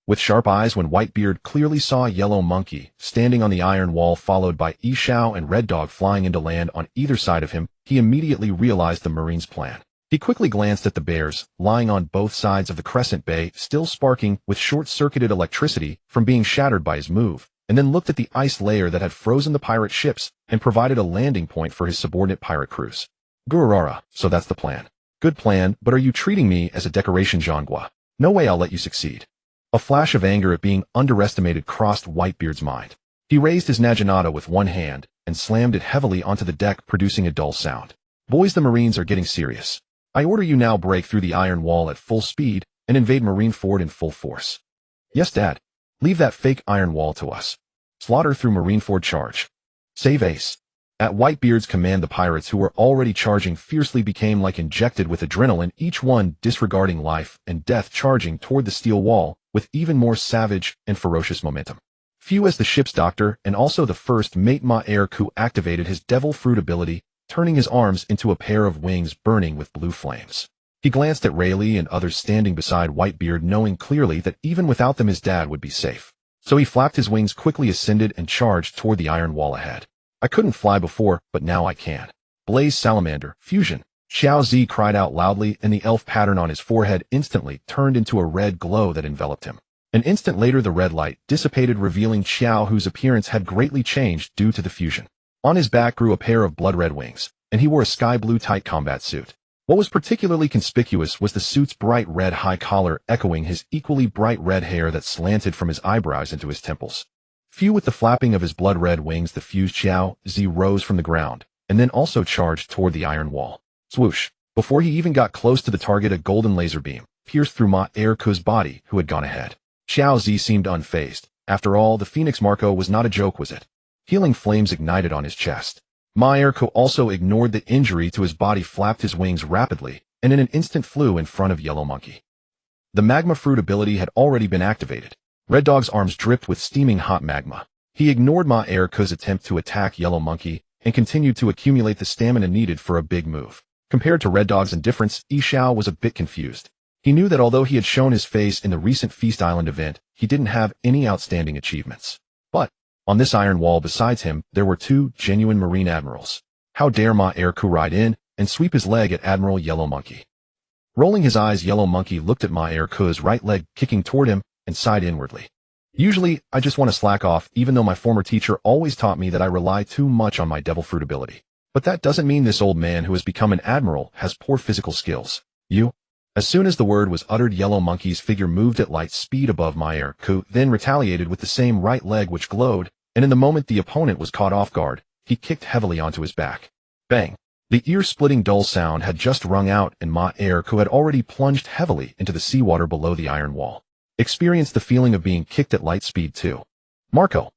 With sharp eyes, when Whitebeard clearly saw Yellow Monkey standing on the iron wall, followed by Yishao and Red Dog flying into land on either side of him, he immediately realized the Marine's plan. He quickly glanced at the bears, lying on both sides of the crescent bay, still sparking with short-circuited electricity from being shattered by his move, and then looked at the ice layer that had frozen the pirate ships and provided a landing point for his subordinate pirate crews. Gururara, so that's the plan. Good plan, but are you treating me as a decoration, Zhangguo? No way I'll let you succeed. A flash of anger at being underestimated crossed Whitebeard's mind. He raised his naginata with one hand and slammed it heavily onto the deck, producing a dull sound. Boys, the Marines are getting serious. I order you now break through the iron wall at full speed and invade Marineford in full force. Yes, Dad. Leave that fake iron wall to us. Slaughter through Marineford, charge. Save Ace. At Whitebeard's command, the pirates, who were already charging fiercely, became like injected with adrenaline, each one disregarding life and death, charging toward the steel wall with even more savage and ferocious momentum. Few as the ship's doctor and also the first mate Ma-Er-Ku activated his devil fruit ability, turning his arms into a pair of wings burning with blue flames. He glanced at Rayleigh and others standing beside Whitebeard, knowing clearly that even without them his dad would be safe. So he flapped his wings, quickly ascended, and charged toward the iron wall ahead. I couldn't fly before, but now I can. Blaze Salamander, fusion. Xiao Zi cried out loudly, and the elf pattern on his forehead instantly turned into a red glow that enveloped him. An instant later, the red light dissipated, revealing Xiao, whose appearance had greatly changed due to the fusion. On his back grew a pair of blood-red wings, and he wore a sky-blue tight combat suit. What was particularly conspicuous was the suit's bright red high collar, echoing his equally bright red hair that slanted from his eyebrows into his temples. Few with the flapping of his blood-red wings, the fused Xiao Zi rose from the ground, and then also charged toward the iron wall. Swoosh! Before he even got close to the target, a golden laser beam pierced through Ma-Er-Ku's body, who had gone ahead. Xiao Zi seemed unfazed. After all, the Phoenix Marco was not a joke, was it? Healing flames ignited on his chest. Ma-Er-Ku also ignored the injury to his body, flapped his wings rapidly, and in an instant flew in front of Yellow Monkey. The magma fruit ability had already been activated. Red Dog's arms dripped with steaming hot magma. He ignored Ma Erika's attempt to attack Yellow Monkey and continued to accumulate the stamina needed for a big move. Compared to Red Dog's indifference, Xiao was a bit confused. He knew that although he had shown his face in the recent Feast Island event, he didn't have any outstanding achievements. But, on this iron wall besides him, there were two genuine marine admirals. How dare Ma Erika ride in and sweep his leg at Admiral Yellow Monkey? Rolling his eyes, Yellow Monkey looked at Ma Erika's right leg kicking toward him and sighed inwardly. Usually, I just want to slack off, even though my former teacher always taught me that I rely too much on my devil fruit ability. But that doesn't mean this old man who has become an admiral has poor physical skills. You? As soon as the word was uttered, Yellow Monkey's figure moved at light speed above Ma Erika, then retaliated with the same right leg which glowed, and in the moment the opponent was caught off guard, he kicked heavily onto his back. Bang! The ear-splitting dull sound had just rung out, and Ma Erika had already plunged heavily into the seawater below the iron wall. Experienced the feeling of being kicked at light speed too. Marco.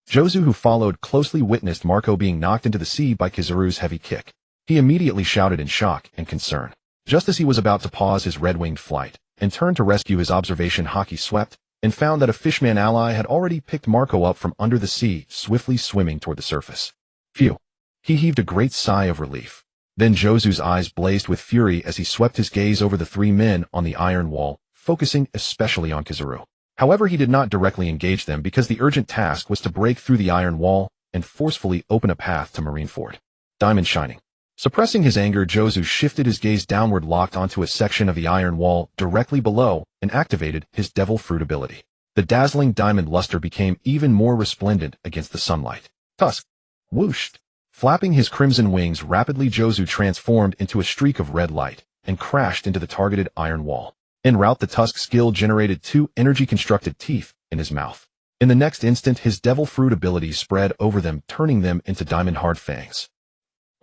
Jozu, who followed, closely witnessed Marco being knocked into the sea by Kizaru's heavy kick. He immediately shouted in shock and concern. Just as he was about to pause his red-winged flight and turn to rescue his observation, Haki swept and found that a fishman ally had already picked Marco up from under the sea, swiftly swimming toward the surface. Phew. He heaved a great sigh of relief. Then Jozu's eyes blazed with fury as he swept his gaze over the three men on the iron wall, focusing especially on Kizaru. However, he did not directly engage them because the urgent task was to break through the iron wall and forcefully open a path to Marineford. Diamond shining. Suppressing his anger, Jozu shifted his gaze downward, locked onto a section of the iron wall directly below, and activated his devil fruit ability. The dazzling diamond luster became even more resplendent against the sunlight. Tusk. Whooshed. Flapping his crimson wings rapidly, Jozu transformed into a streak of red light and crashed into the targeted iron wall. En route, the tusk skill generated two energy-constructed teeth in his mouth. In the next instant, his devil fruit ability spread over them, turning them into diamond-hard fangs.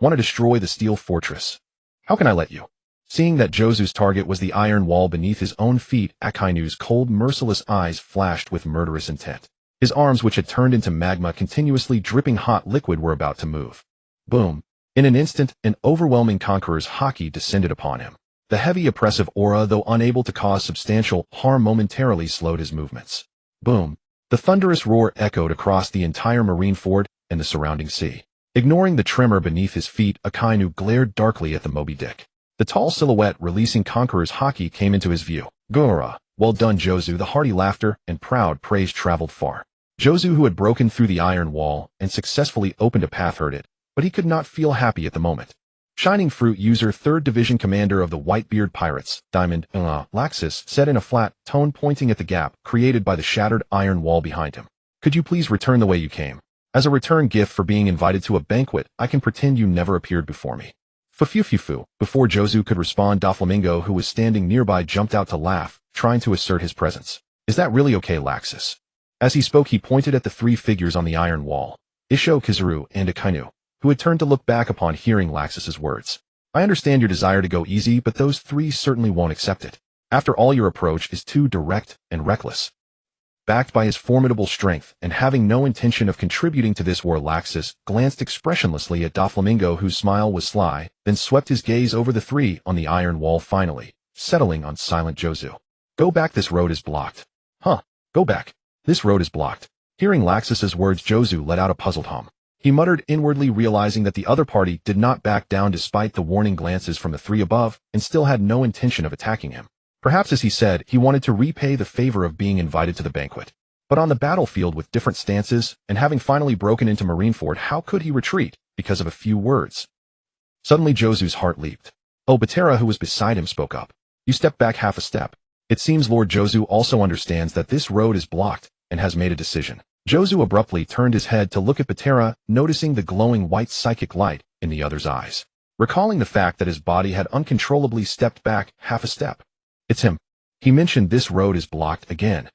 Want to destroy the steel fortress? How can I let you? Seeing that Jozu's target was the iron wall beneath his own feet, Akainu's cold, merciless eyes flashed with murderous intent. His arms, which had turned into magma, continuously dripping hot liquid, were about to move. Boom. In an instant, an overwhelming conqueror's haki descended upon him. The heavy, oppressive aura, though unable to cause substantial harm, momentarily slowed his movements. Boom. The thunderous roar echoed across the entire Marineford and the surrounding sea. Ignoring the tremor beneath his feet, Akainu glared darkly at the Moby Dick. The tall silhouette releasing Conqueror's haki came into his view. Gura. Well done, Jozu. The hearty laughter and proud praise traveled far. Jozu, who had broken through the iron wall and successfully opened a path, heard it, but he could not feel happy at the moment. Shining Fruit user 3rd Division Commander of the Whitebeard Pirates, Diamond, Laxus, said in a flat tone, pointing at the gap created by the shattered iron wall behind him. Could you please return the way you came? As a return gift for being invited to a banquet, I can pretend you never appeared before me. Fufufufu. Before Jozu could respond, Doflamingo, who was standing nearby, jumped out to laugh, trying to assert his presence. Is that really okay, Laxus? As he spoke, he pointed at the three figures on the iron wall, Isho, Kizaru, and Akainu, who had turned to look back upon hearing Laxus's words. I understand your desire to go easy, but those three certainly won't accept it. After all, your approach is too direct and reckless. Backed by his formidable strength and having no intention of contributing to this war, Laxus glanced expressionlessly at Doflamingo, whose smile was sly, then swept his gaze over the three on the iron wall, finally settling on silent Jozu. Go back, this road is blocked. Huh, go back. This road is blocked. Hearing Laxus's words, Jozu let out a puzzled hum. He muttered inwardly, realizing that the other party did not back down despite the warning glances from the three above and still had no intention of attacking him. Perhaps, as he said, he wanted to repay the favor of being invited to the banquet. But on the battlefield with different stances, and having finally broken into Marineford, how could he retreat because of a few words? Suddenly Jozu's heart leaped. Oh, Batera, who was beside him, spoke up. You step back half a step. It seems Lord Jozu also understands that this road is blocked and has made a decision. Jozu abruptly turned his head to look at Batera, noticing the glowing white psychic light in the other's eyes. Recalling the fact that his body had uncontrollably stepped back half a step. It's him. He mentioned this road is blocked again.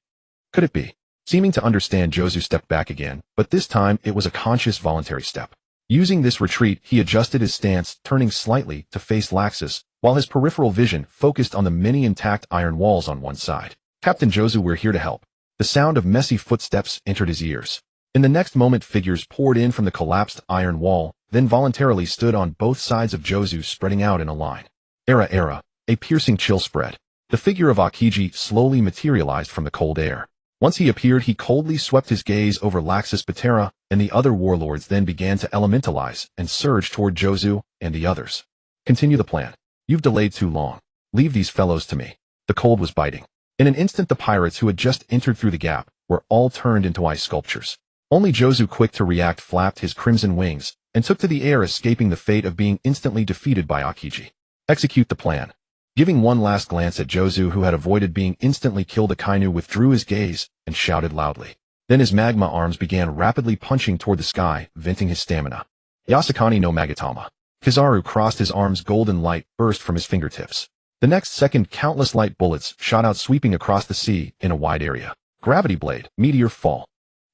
Could it be? Seeming to understand, Jozu stepped back again, but this time it was a conscious, voluntary step. Using this retreat, he adjusted his stance, turning slightly to face Laxus, while his peripheral vision focused on the many intact iron walls on one side. Captain Jozu, we're here to help. The sound of messy footsteps entered his ears. In the next moment, figures poured in from the collapsed iron wall, then voluntarily stood on both sides of Jozu, spreading out in a line. Era. A piercing chill spread. The figure of Aokiji slowly materialized from the cold air. Once he appeared, he coldly swept his gaze over Laxus Patera, and the other warlords then began to elementalize and surge toward Jozu and the others. Continue the plan. You've delayed too long. Leave these fellows to me. The cold was biting. In an instant, the pirates who had just entered through the gap were all turned into ice sculptures. Only Jozu, quick to react, flapped his crimson wings and took to the air, escaping the fate of being instantly defeated by Aokiji. Execute the plan. Giving one last glance at Jozu, who had avoided being instantly killed, Akainu withdrew his gaze and shouted loudly. Then his magma arms began rapidly punching toward the sky, venting his stamina. Yasukani no Magatama. Kizaru crossed his arms, golden light burst from his fingertips. The next second, countless light bullets shot out, sweeping across the sea in a wide area. Gravity blade, meteor fall.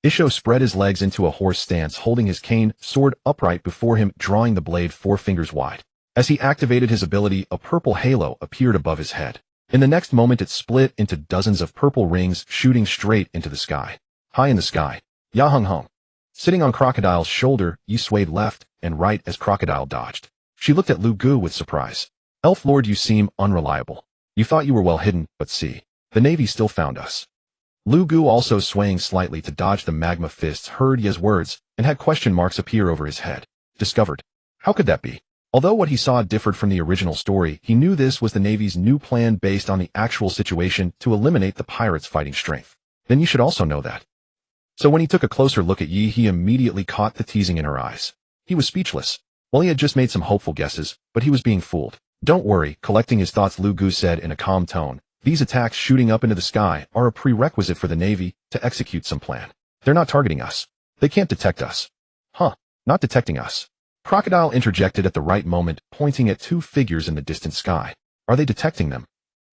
Isho spread his legs into a horse stance, holding his cane sword upright before him, drawing the blade 4 fingers wide. As he activated his ability, a purple halo appeared above his head. In the next moment, it split into dozens of purple rings, shooting straight into the sky. High in the sky, Ya Hung Hung. Sitting on Crocodile's shoulder, Yi swayed left and right as Crocodile dodged. She looked at Lu Gu with surprise. Elf Lord, you seem unreliable. You thought you were well hidden, but see, the Navy still found us. Lu Gu, also swaying slightly to dodge the magma fists, heard Ye's words and had question marks appear over his head. Discovered. How could that be? Although what he saw differed from the original story, he knew this was the Navy's new plan based on the actual situation to eliminate the pirates' fighting strength. Then you should also know that. So when he took a closer look at Yi, he immediately caught the teasing in her eyes. He was speechless. Well, he had just made some hopeful guesses, but he was being fooled. Don't worry, collecting his thoughts, Lu Gu said in a calm tone. These attacks shooting up into the sky are a prerequisite for the Navy to execute some plan. They're not targeting us. They can't detect us. Huh, not detecting us. Crocodile interjected at the right moment, pointing at 2 figures in the distant sky. Are they detecting them?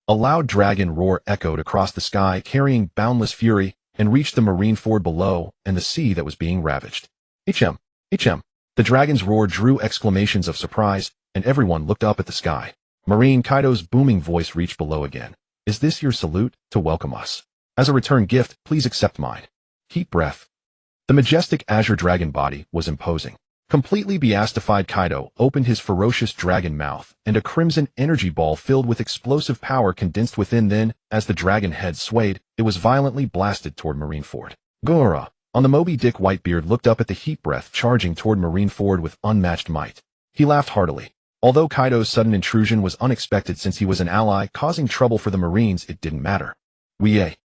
A loud dragon roar echoed across the sky, carrying boundless fury, and reached the marine ford below and the sea that was being ravaged. HM. The dragon's roar drew exclamations of surprise, and everyone looked up at the sky. Marine Kaido's booming voice reached below again. Is this your salute to welcome us? As a return gift, please accept mine. Keep breath. The majestic azure dragon body was imposing. Completely beastified, Kaido opened his ferocious dragon mouth, and a crimson energy ball filled with explosive power condensed within. Then, as the dragon head swayed, it was violently blasted toward Marineford. Gura, on the Moby Dick, Whitebeard looked up at the heat breath charging toward Marineford with unmatched might. He laughed heartily. Although Kaido's sudden intrusion was unexpected since he was an ally causing trouble for the Marines, it didn't matter.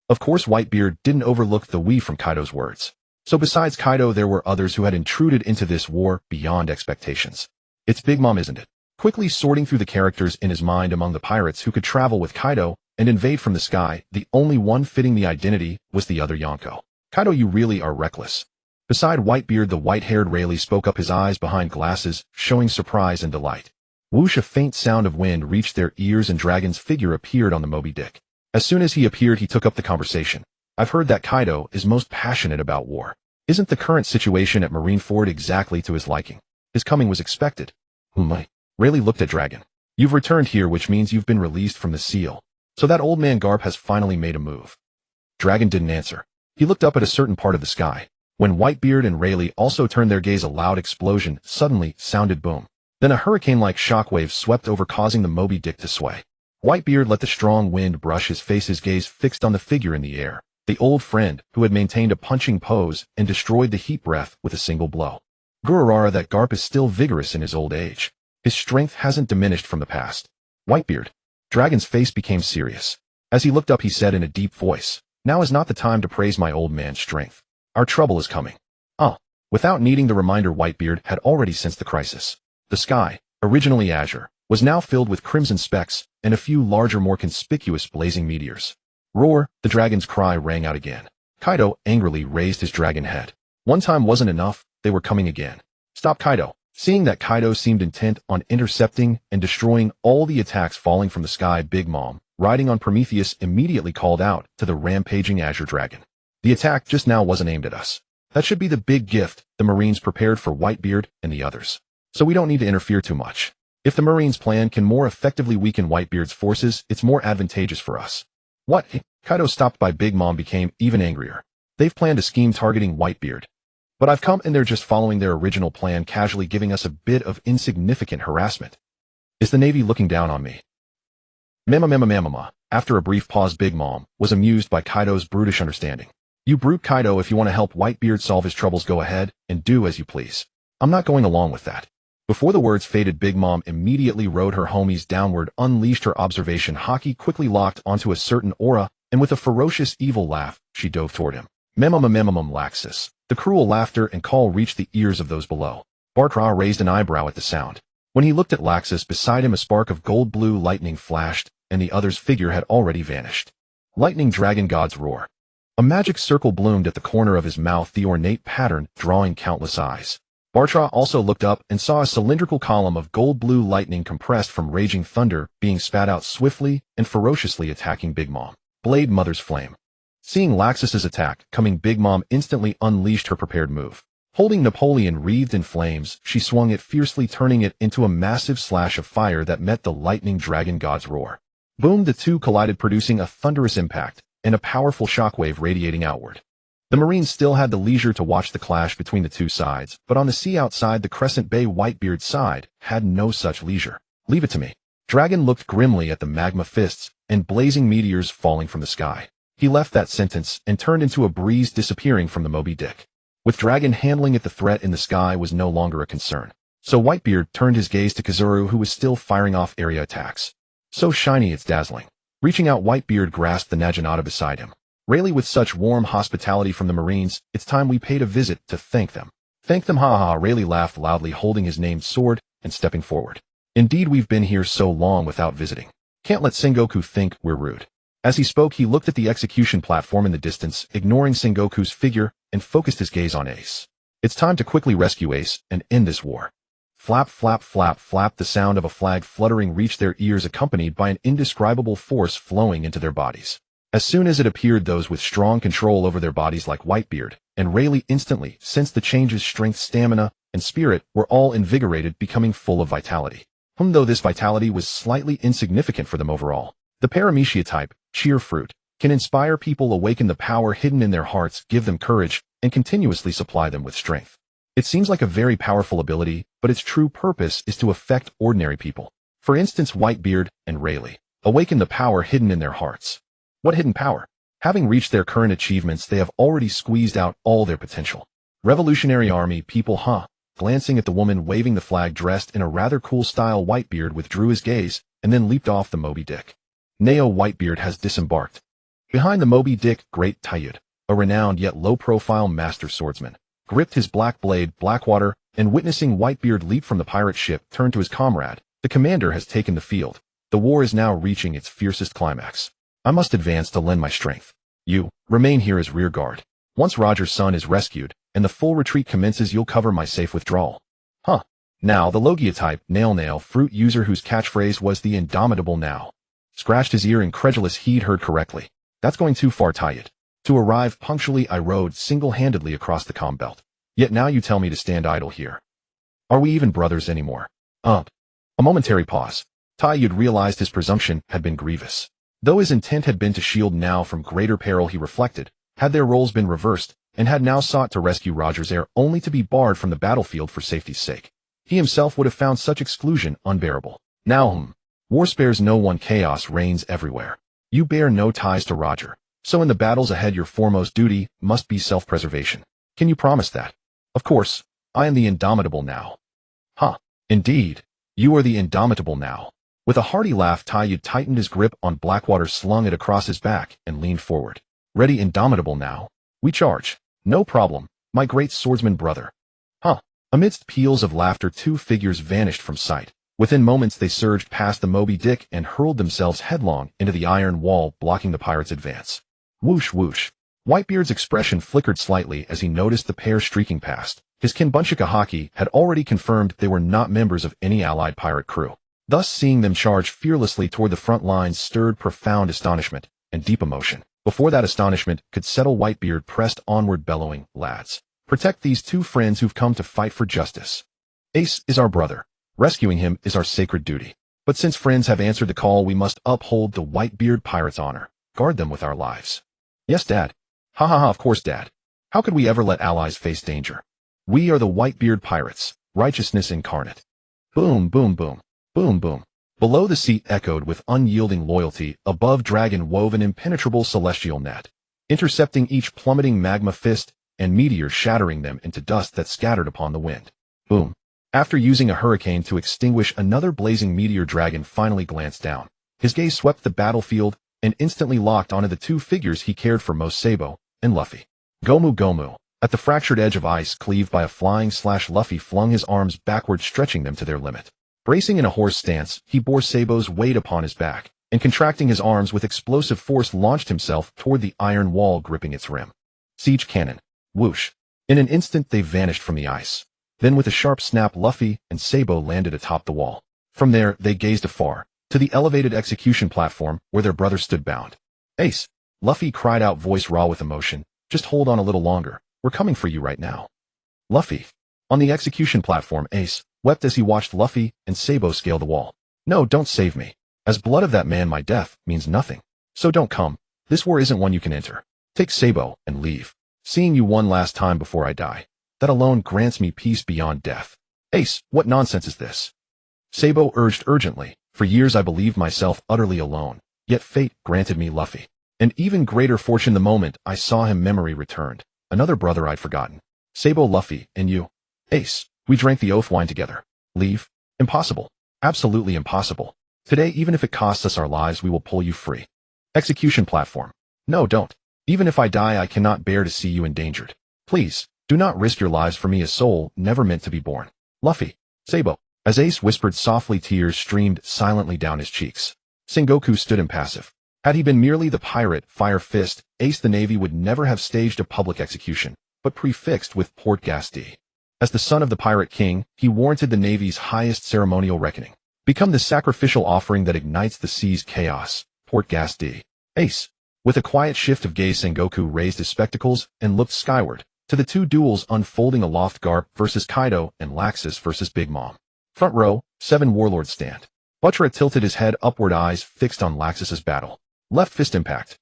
Of course, Whitebeard didn't overlook the we from Kaido's words. So besides Kaido, there were others who had intruded into this war beyond expectations. It's Big Mom, isn't it? Quickly sorting through the characters in his mind among the pirates who could travel with Kaido and invade from the sky, the only one fitting the identity was the other Yonko. Kaido, you really are reckless. Beside Whitebeard, the white-haired Rayleigh spoke up, his eyes behind glasses, showing surprise and delight. Whoosh, a faint sound of wind reached their ears and Dragon's figure appeared on the Moby Dick. As soon as he appeared, he took up the conversation. I've heard that Kaido is most passionate about war. Isn't the current situation at Marineford exactly to his liking? His coming was expected. Rayleigh looked at Dragon. You've returned here, which means you've been released from the seal. So that old man Garp has finally made a move. Dragon didn't answer. He looked up at a certain part of the sky. When Whitebeard and Rayleigh also turned their gaze, a loud explosion suddenly sounded. Boom. Then a hurricane-like shockwave swept over, causing the Moby Dick to sway. Whitebeard let the strong wind brush his face, his gaze fixed on the figure in the air. The old friend, who had maintained a punching pose and destroyed the heat breath with a single blow. Gururara, that Garp is still vigorous in his old age. His strength hasn't diminished from the past. Whitebeard. Dragon's face became serious. As he looked up, he said in a deep voice, now is not the time to praise my old man's strength. Our trouble is coming. Without needing the reminder, Whitebeard had already sensed the crisis. The sky, originally azure, was now filled with crimson specks and a few larger, more conspicuous blazing meteors. Roar, the dragon's cry rang out again. Kaido angrily raised his dragon head. One time wasn't enough, they were coming again. Stop, Kaido. Seeing that Kaido seemed intent on intercepting and destroying all the attacks falling from the sky, Big Mom, riding on Prometheus, immediately called out to the rampaging azure dragon. The attack just now wasn't aimed at us. That should be the big gift the Marines prepared for Whitebeard and the others. So we don't need to interfere too much. If the Marines' plan can more effectively weaken Whitebeard's forces, it's more advantageous for us. What? Kaido, stopped by Big Mom, became even angrier. They've planned a scheme targeting Whitebeard. But I've come and they're just following their original plan, casually giving us a bit of insignificant harassment. Is the Navy looking down on me? Mema. After a brief pause, Big Mom was amused by Kaido's brutish understanding. You brute Kaido, if you want to help Whitebeard solve his troubles, go ahead and do as you please. I'm not going along with that. Before the words faded, Big Mom immediately rode her homies downward, unleashed her observation haki, quickly locked onto a certain aura, and with a ferocious evil laugh, she dove toward him. Memum laxus. The cruel laughter and call reached the ears of those below. Bartra raised an eyebrow at the sound. When he looked at Laxus, beside him a spark of gold-blue lightning flashed, and the other's figure had already vanished. Lightning Dragon God's Roar. A magic circle bloomed at the corner of his mouth, the ornate pattern drawing countless eyes. Bartra also looked up and saw a cylindrical column of gold-blue lightning compressed from raging thunder being spat out swiftly and ferociously, attacking Big Mom. Blade Mother's Flame. Seeing Laxus's attack coming, Big Mom instantly unleashed her prepared move. Holding Napoleon wreathed in flames, she swung it fiercely, turning it into a massive slash of fire that met the Lightning Dragon God's Roar. Boom! The two collided, producing a thunderous impact and a powerful shockwave radiating outward. The Marines still had the leisure to watch the clash between the two sides, but on the sea outside the Crescent Bay, Whitebeard's side had no such leisure. Leave it to me. Dragon looked grimly at the magma fists and blazing meteors falling from the sky. He left that sentence and turned into a breeze, disappearing from the Moby Dick. With Dragon handling it, the threat in the sky was no longer a concern. So Whitebeard turned his gaze to Kazuru, who was still firing off area attacks. So shiny it's dazzling. Reaching out, Whitebeard grasped the Naginata beside him. Rayleigh, with such warm hospitality from the Marines, it's time we paid a visit to thank them. Thank them, ha ha. Rayleigh laughed loudly, holding his named sword and stepping forward. Indeed, we've been here so long without visiting. Can't let Sengoku think we're rude. As he spoke, he looked at the execution platform in the distance, ignoring Sengoku's figure, and focused his gaze on Ace. It's time to quickly rescue Ace and end this war. Flap, flap, flap, flap. The sound of a flag fluttering reached their ears, accompanied by an indescribable force flowing into their bodies. As soon as it appeared, those with strong control over their bodies like Whitebeard and Rayleigh instantly sensed the changes. Strength, stamina, and spirit were all invigorated, becoming full of vitality. Though this vitality was slightly insignificant for them overall. The Paramecia type, Cheer Fruit, can inspire people, awaken the power hidden in their hearts, give them courage, and continuously supply them with strength. It seems like a very powerful ability, but its true purpose is to affect ordinary people. For instance, Whitebeard and Rayleigh awaken the power hidden in their hearts. What hidden power? Having reached their current achievements, they have already squeezed out all their potential. Revolutionary Army people, huh? Glancing at the woman waving the flag dressed in a rather cool style, Whitebeard withdrew his gaze and then leaped off the Moby Dick. Neo Whitebeard has disembarked. Behind the Moby Dick, Great Tayud, a renowned yet low-profile master swordsman, gripped his black blade, Blackwater, and witnessing Whitebeard leap from the pirate ship, turned to his comrade. The commander has taken the field. The war is now reaching its fiercest climax. I must advance to lend my strength. You remain here as rear guard. Once Roger's son is rescued and the full retreat commences, you'll cover my safe withdrawal. Huh. Now, the Logia type, Nail fruit user whose catchphrase was the indomitable now, scratched his ear, incredulous he'd heard correctly. That's going too far, Tayud. To arrive punctually, I rode single-handedly across the comm belt. Yet now you tell me to stand idle here. Are we even brothers anymore? A momentary pause. Tayud realized his presumption had been grievous. Though his intent had been to shield now from greater peril, he reflected, had their roles been reversed, and had now sought to rescue Roger's heir only to be barred from the battlefield for safety's sake. He himself would have found such exclusion unbearable. Now, war spares no one, chaos reigns everywhere. You bear no ties to Roger, so in the battles ahead your foremost duty must be self-preservation. Can you promise that? Of course, I am the indomitable now. Huh, indeed, you are the indomitable now. With a hearty laugh, Tayud tightened his grip on Blackwater, slung it across his back, and leaned forward. Ready, indomitable now? We charge. No problem, my great swordsman brother. Huh. Amidst peals of laughter, two figures vanished from sight. Within moments they surged past the Moby Dick and hurled themselves headlong into the iron wall, blocking the pirates' advance. Whoosh whoosh. Whitebeard's expression flickered slightly as he noticed the pair streaking past. His Kinbunchika Haki had already confirmed they were not members of any allied pirate crew. Thus, seeing them charge fearlessly toward the front lines stirred profound astonishment and deep emotion. Before that astonishment could settle, Whitebeard pressed onward, bellowing, "Lads, protect these two friends who've come to fight for justice. Ace is our brother. Rescuing him is our sacred duty. But since friends have answered the call, we must uphold the Whitebeard pirates' honor. Guard them with our lives." "Yes, Dad." "Ha ha ha, of course, Dad. How could we ever let allies face danger? We are the Whitebeard pirates, righteousness incarnate." Boom, boom, boom. Boom, boom. Below the seat echoed with unyielding loyalty, above dragon wove an impenetrable celestial net, intercepting each plummeting magma fist and meteors shattering them into dust that scattered upon the wind. Boom. After using a hurricane to extinguish another blazing meteor, dragon finally glanced down. His gaze swept the battlefield and instantly locked onto the two figures he cared for most, Sabo and Luffy. Gomu Gomu. At the fractured edge of ice cleaved by a flying slash, Luffy flung his arms backward, stretching them to their limit. Bracing in a horse stance, he bore Sabo's weight upon his back, and contracting his arms with explosive force launched himself toward the iron wall gripping its rim. Siege cannon. Whoosh. In an instant they vanished from the ice. Then with a sharp snap, Luffy and Sabo landed atop the wall. From there, they gazed afar, to the elevated execution platform where their brother stood bound. Ace. Luffy cried out, voice raw with emotion. Just hold on a little longer. We're coming for you right now. Luffy. On the execution platform, Ace wept as he watched Luffy and Sabo scale the wall. No, don't save me. As blood of that man, my death means nothing. So don't come. This war isn't one you can enter. Take Sabo and leave. Seeing you one last time before I die. That alone grants me peace beyond death. Ace, what nonsense is this? Sabo urged urgently. For years I believed myself utterly alone, yet fate granted me Luffy. And even greater fortune the moment I saw him, memory returned. Another brother I'd forgotten. Sabo, Luffy, and you. Ace, we drank the oath wine together. Leave? Impossible. Absolutely impossible. Today, even if it costs us our lives, we will pull you free. Execution platform. No, don't. Even if I die, I cannot bear to see you endangered. Please, do not risk your lives for me, a soul never meant to be born. Luffy. Sabo. As Ace whispered softly, tears streamed silently down his cheeks. Sengoku stood impassive. Had he been merely the pirate Fire Fist, Ace the Navy would never have staged a public execution, but prefixed with Port Gas D. As the son of the Pirate King, he warranted the Navy's highest ceremonial reckoning. Become the sacrificial offering that ignites the sea's chaos. Port Gas D. Ace. With a quiet shift of gaze, Sengoku raised his spectacles and looked skyward, to the two duels unfolding aloft, Garp versus Kaido and Laxus versus Big Mom. Front row, 7 warlords stand. Butcher tilted his head upward, eyes fixed on Laxus's battle. Left fist impact.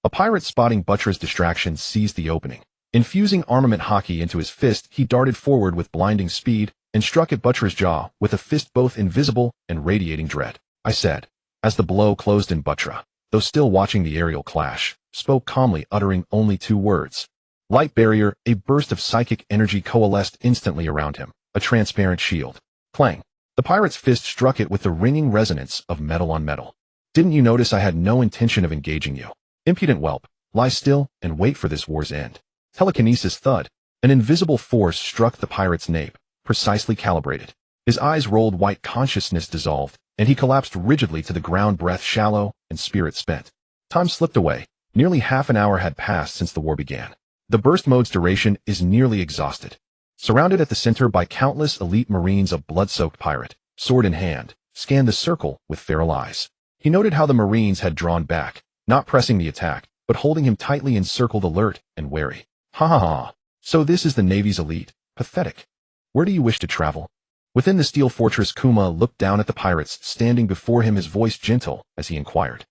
A pirate spotting Butcher's distraction seized the opening. Infusing armament hockey into his fist, he darted forward with blinding speed and struck at Butcher's jaw with a fist both invisible and radiating dread. I said, as the blow closed in, Butcher, though still watching the aerial clash, spoke calmly, uttering only 2 words. Light barrier. A burst of psychic energy coalesced instantly around him, a transparent shield. Clang. The pirate's fist struck it with the ringing resonance of metal on metal. Didn't you notice I had no intention of engaging you? Impudent whelp, lie still and wait for this war's end. Telekinesis. Thud. An invisible force struck the pirate's nape, precisely calibrated. His eyes rolled white, consciousness dissolved, and he collapsed rigidly to the ground, breath shallow and spirit spent. Time slipped away. Nearly half an hour had passed since the war began. The burst mode's duration is nearly exhausted. Surrounded at the center by countless elite marines, a blood-soaked pirate, sword in hand, scanned the circle with feral eyes. He noted how the marines had drawn back, not pressing the attack, but holding him tightly encircled, alert and wary. Ha ha ha. So this is the Navy's elite. Pathetic. Where do you wish to travel? Within the steel fortress, Kuma looked down at the pirates standing before him, his voice gentle as he inquired.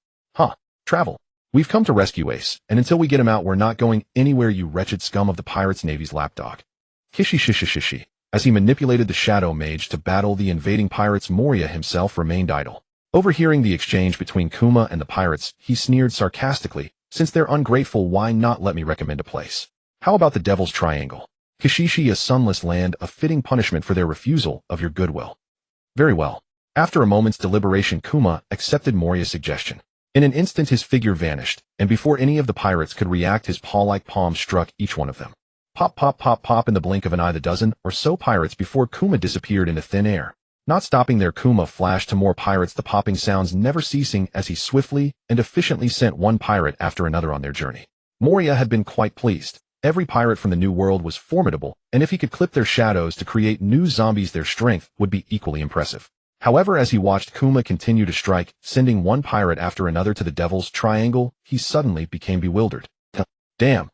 Travel. We've come to rescue Ace, and until we get him out, we're not going anywhere, you wretched scum of the Pirates Navy's lapdog. Kishi shishi shishi. As he manipulated the Shadow Mage to battle the invading pirates, Moria himself remained idle. Overhearing the exchange between Kuma and the pirates, he sneered sarcastically, since they're ungrateful, why not let me recommend a place? How about the Devil's Triangle? Kishishi, a sunless land, a fitting punishment for their refusal of your goodwill. Very well. After a moment's deliberation, Kuma accepted Moria's suggestion. In an instant his figure vanished, and before any of the pirates could react, his paw-like palm struck each one of them. Pop, pop, pop, pop. In the blink of an eye, the dozen or so pirates before Kuma disappeared into thin air. Not stopping there, Kuma flashed to more pirates, the popping sounds never ceasing as he swiftly and efficiently sent one pirate after another on their journey. Moria had been quite pleased. Every pirate from the New World was formidable, and if he could clip their shadows to create new zombies, their strength would be equally impressive. However, as he watched Kuma continue to strike, sending one pirate after another to the Devil's Triangle, he suddenly became bewildered. Damn.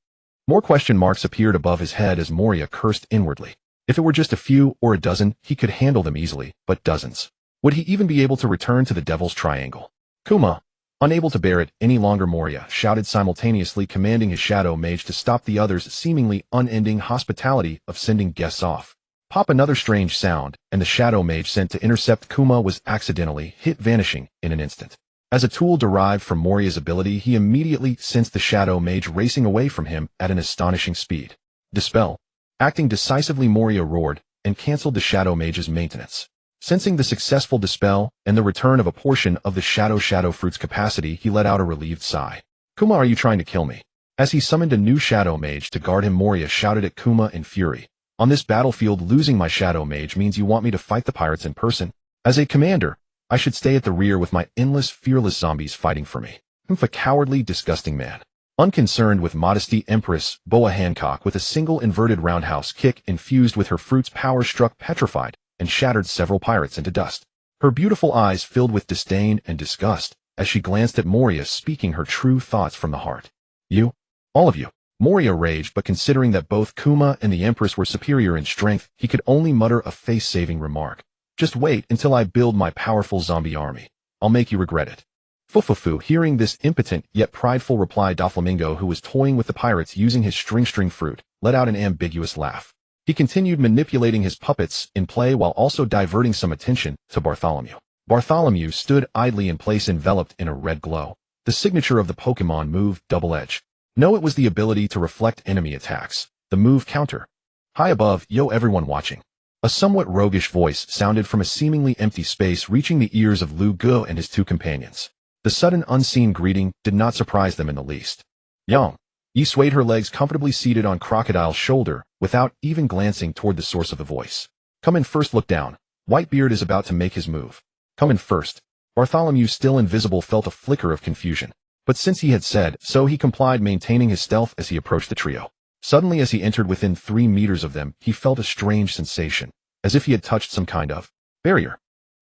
More question marks appeared above his head as Moria cursed inwardly. If it were just a few or a dozen, he could handle them easily, but dozens. Would he even be able to return to the Devil's Triangle? Kuma, unable to bear it any longer, Moria shouted simultaneously, commanding his Shadow Mage to stop the others' seemingly unending hospitality of sending guests off. Pop another strange sound, and the shadow mage sent to intercept Kuma was accidentally hit, vanishing in an instant. As a tool derived from Moria's ability, he immediately sensed the shadow mage racing away from him at an astonishing speed. Dispel. Acting decisively, Moria roared and canceled the shadow mage's maintenance. Sensing the successful dispel and the return of a portion of the shadow fruit's capacity, he let out a relieved sigh. Kuma, are you trying to kill me? As he summoned a new shadow mage to guard him, Moria shouted at Kuma in fury. On this battlefield, losing my shadow mage means you want me to fight the pirates in person? As a commander, I should stay at the rear with my endless, fearless zombies fighting for me. A cowardly, disgusting man. Unconcerned with modesty, Empress Boa Hancock, with a single inverted roundhouse kick infused with her fruit's power, struck, petrified, and shattered several pirates into dust. Her beautiful eyes filled with disdain and disgust as she glanced at Moria, speaking her true thoughts from the heart. You? All of you. Moria raged, but considering that both Kuma and the Empress were superior in strength, he could only mutter a face-saving remark. Just wait until I build my powerful zombie army. I'll make you regret it. Fufufu, hearing this impotent yet prideful reply, Doflamingo, who was toying with the pirates using his string fruit, let out an ambiguous laugh. He continued manipulating his puppets in play while also diverting some attention to Bartholomew. Bartholomew stood idly in place, enveloped in a red glow. The signature of the Pokemon move, Double Edge. No, it was the ability to reflect enemy attacks. The move, Counter. High above, yo everyone watching. A somewhat roguish voice sounded from a seemingly empty space, reaching the ears of Lu Gu and his two companions. The sudden unseen greeting did not surprise them in the least. Yang. Yi swayed her legs, comfortably seated on Crocodile's shoulder, without even glancing toward the source of the voice. Come in first, look down. Whitebeard is about to make his move. Come in first. Bartholomew, still invisible, felt a flicker of confusion. But since he had said so, he complied, maintaining his stealth as he approached the trio. Suddenly, as he entered within 3 meters of them, he felt a strange sensation, as if he had touched some kind of barrier.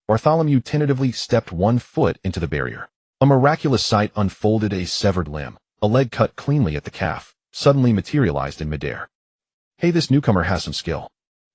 Bartholomew tentatively stepped 1 foot into the barrier. A miraculous sight unfolded. A severed limb, a leg cut cleanly at the calf, suddenly materialized in midair. Hey, this newcomer has some skill.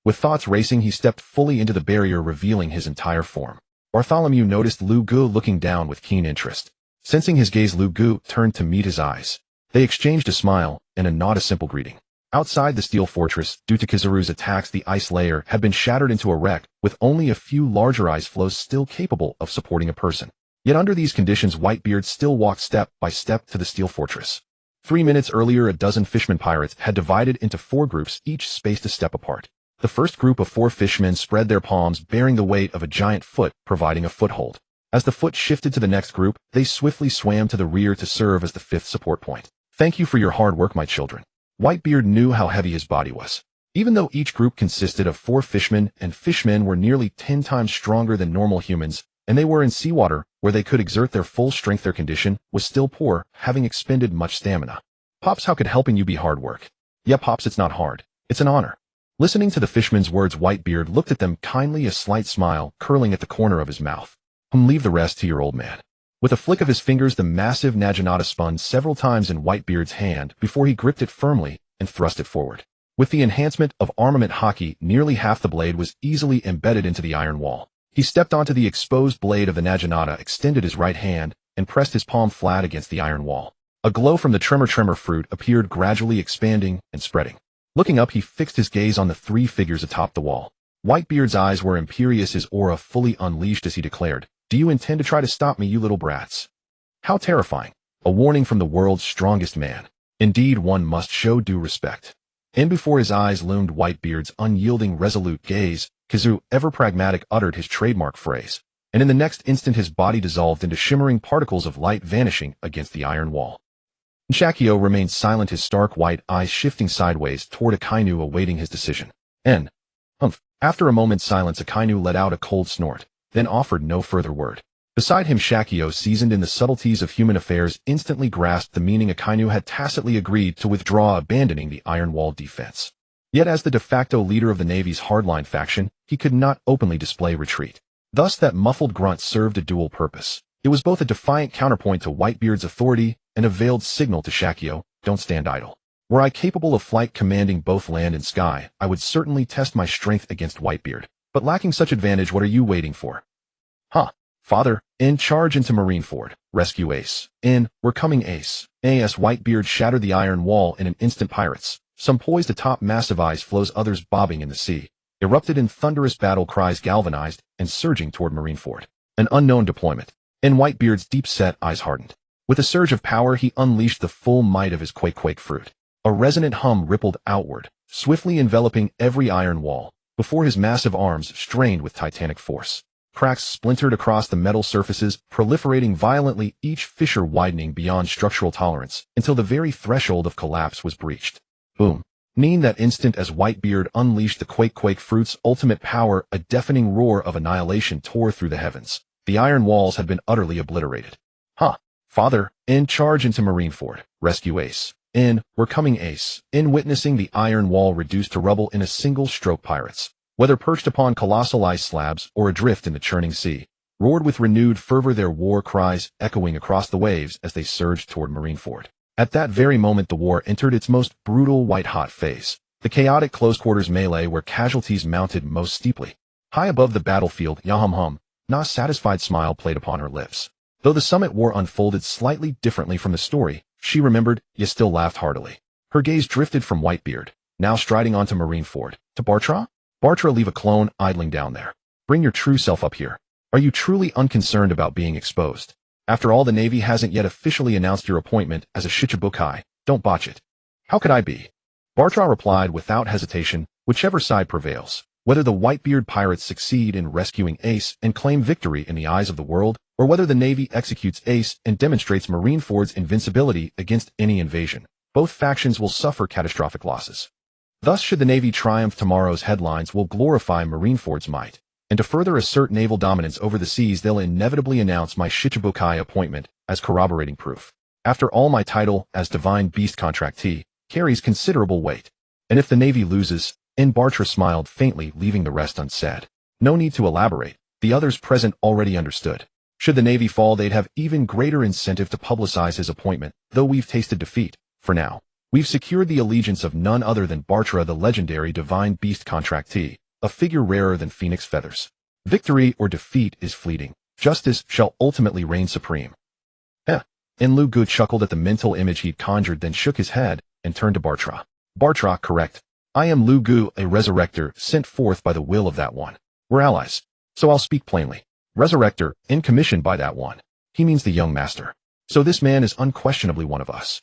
With thoughts racing, he stepped fully into the barrier, revealing his entire form. Bartholomew noticed Lu Gu looking down with keen interest. Sensing his gaze, Lu Gu turned to meet his eyes. They exchanged a smile and a nod, a simple greeting. Outside the steel fortress, due to Kizaru's attacks, the ice layer had been shattered into a wreck, with only a few larger ice floes still capable of supporting a person. Yet under these conditions, Whitebeard still walked step by step to the steel fortress. 3 minutes earlier, a dozen fishermen pirates had divided into 4 groups, each spaced a step apart. The first group of 4 fishermen spread their palms, bearing the weight of a giant foot, providing a foothold. As the foot shifted to the next group, they swiftly swam to the rear to serve as the 5th support point. Thank you for your hard work, my children. Whitebeard knew how heavy his body was. Even though each group consisted of 4 fishmen, and fishmen were nearly 10 times stronger than normal humans, and they were in seawater, where they could exert their full strength, their condition was still poor, having expended much stamina. Pops, how could helping you be hard work? Yeah, Pops, it's not hard. It's an honor. Listening to the fisherman's words, Whitebeard looked at them kindly, a slight smile curling at the corner of his mouth. Leave the rest to your old man. With a flick of his fingers, the massive Naginata spun several times in Whitebeard's hand before he gripped it firmly and thrust it forward. With the enhancement of armament hockey, nearly half the blade was easily embedded into the iron wall. He stepped onto the exposed blade of the Naginata, extended his right hand, and pressed his palm flat against the iron wall. A glow from the tremor fruit appeared, gradually expanding and spreading. Looking up, he fixed his gaze on the 3 figures atop the wall. Whitebeard's eyes were imperious, his aura fully unleashed as he declared, "Do you intend to try to stop me, you little brats?" How terrifying. A warning from the world's strongest man. Indeed, one must show due respect. And before his eyes loomed Whitebeard's unyielding, resolute gaze, Kizaru, ever pragmatic, uttered his trademark phrase, and in the next instant his body dissolved into shimmering particles of light, vanishing against the iron wall. Shakio remained silent, his stark white eyes shifting sideways toward Akainu, awaiting his decision. After a moment's silence, Akainu let out a cold snort, then offered no further word. Beside him, Shakio, seasoned in the subtleties of human affairs, instantly grasped the meaning. Akainu had tacitly agreed to withdraw, abandoning the iron wall defense. Yet as the de facto leader of the Navy's hardline faction, he could not openly display retreat. Thus that muffled grunt served a dual purpose. It was both a defiant counterpoint to Whitebeard's authority and a veiled signal to Shakio, don't stand idle. Were I capable of flight, commanding both land and sky, I would certainly test my strength against Whitebeard. But lacking such advantage, what are you waiting for? Father, in charge into Marineford, rescue Ace. We're coming, Ace. As Whitebeard shattered the iron wall in an instant, pirates, some poised atop massive ice floes, others bobbing in the sea, erupted in thunderous battle cries, galvanized and surging toward Marineford. An unknown deployment. And Whitebeard's deep-set eyes hardened. With a surge of power, he unleashed the full might of his quake fruit. A resonant hum rippled outward, swiftly enveloping every iron wall, before his massive arms strained with titanic force. Cracks splintered across the metal surfaces, proliferating violently, each fissure widening beyond structural tolerance, until the very threshold of collapse was breached. Boom. In that instant, as Whitebeard unleashed the quake fruit's ultimate power, a deafening roar of annihilation tore through the heavens. The iron walls had been utterly obliterated. Father, in charge into Marineford. Rescue Ace. We're coming, Ace. Witnessing the iron wall reduced to rubble in a single stroke, pirates, whether perched upon colossal ice slabs or adrift in the churning sea, roared with renewed fervor, their war cries echoing across the waves as they surged toward Marineford. At that very moment, the war entered its most brutal white-hot phase, the chaotic close-quarters melee where casualties mounted most steeply. High above the battlefield, Na's satisfied smile played upon her lips. Though the summit war unfolded slightly differently from the story she remembered, yet still laughed heartily. Her gaze drifted from Whitebeard, now striding onto Marineford, to Bartra? Bartra, leave a clone idling down there. Bring your true self up here. Are you truly unconcerned about being exposed? After all, the Navy hasn't yet officially announced your appointment as a Shichibukai. Don't botch it. How could I be? Bartra replied without hesitation, whichever side prevails. Whether the Whitebeard pirates succeed in rescuing Ace and claim victory in the eyes of the world, or whether the Navy executes Ace and demonstrates Marineford's invincibility against any invasion, both factions will suffer catastrophic losses. Thus, should the Navy triumph, tomorrow's headlines will glorify Marineford's might, and to further assert naval dominance over the seas, they'll inevitably announce my Shichibukai appointment as corroborating proof. After all, my title as Divine Beast Contractee carries considerable weight. And if the Navy loses, Bartra smiled faintly, leaving the rest unsaid. No need to elaborate. The others present already understood. Should the Navy fall, they'd have even greater incentive to publicize his appointment, though we've tasted defeat. For now, we've secured the allegiance of none other than Bartra, the legendary Divine Beast Contractee, a figure rarer than phoenix feathers. Victory or defeat is fleeting. Justice shall ultimately reign supreme. Lu Gu chuckled at the mental image he'd conjured, then shook his head and turned to Bartra. Bartra, correct. I am Lu Gu, a resurrector sent forth by the will of that one. We're allies, so I'll speak plainly. Resurrector, in commission by that one. He means the young master. So this man is unquestionably one of us.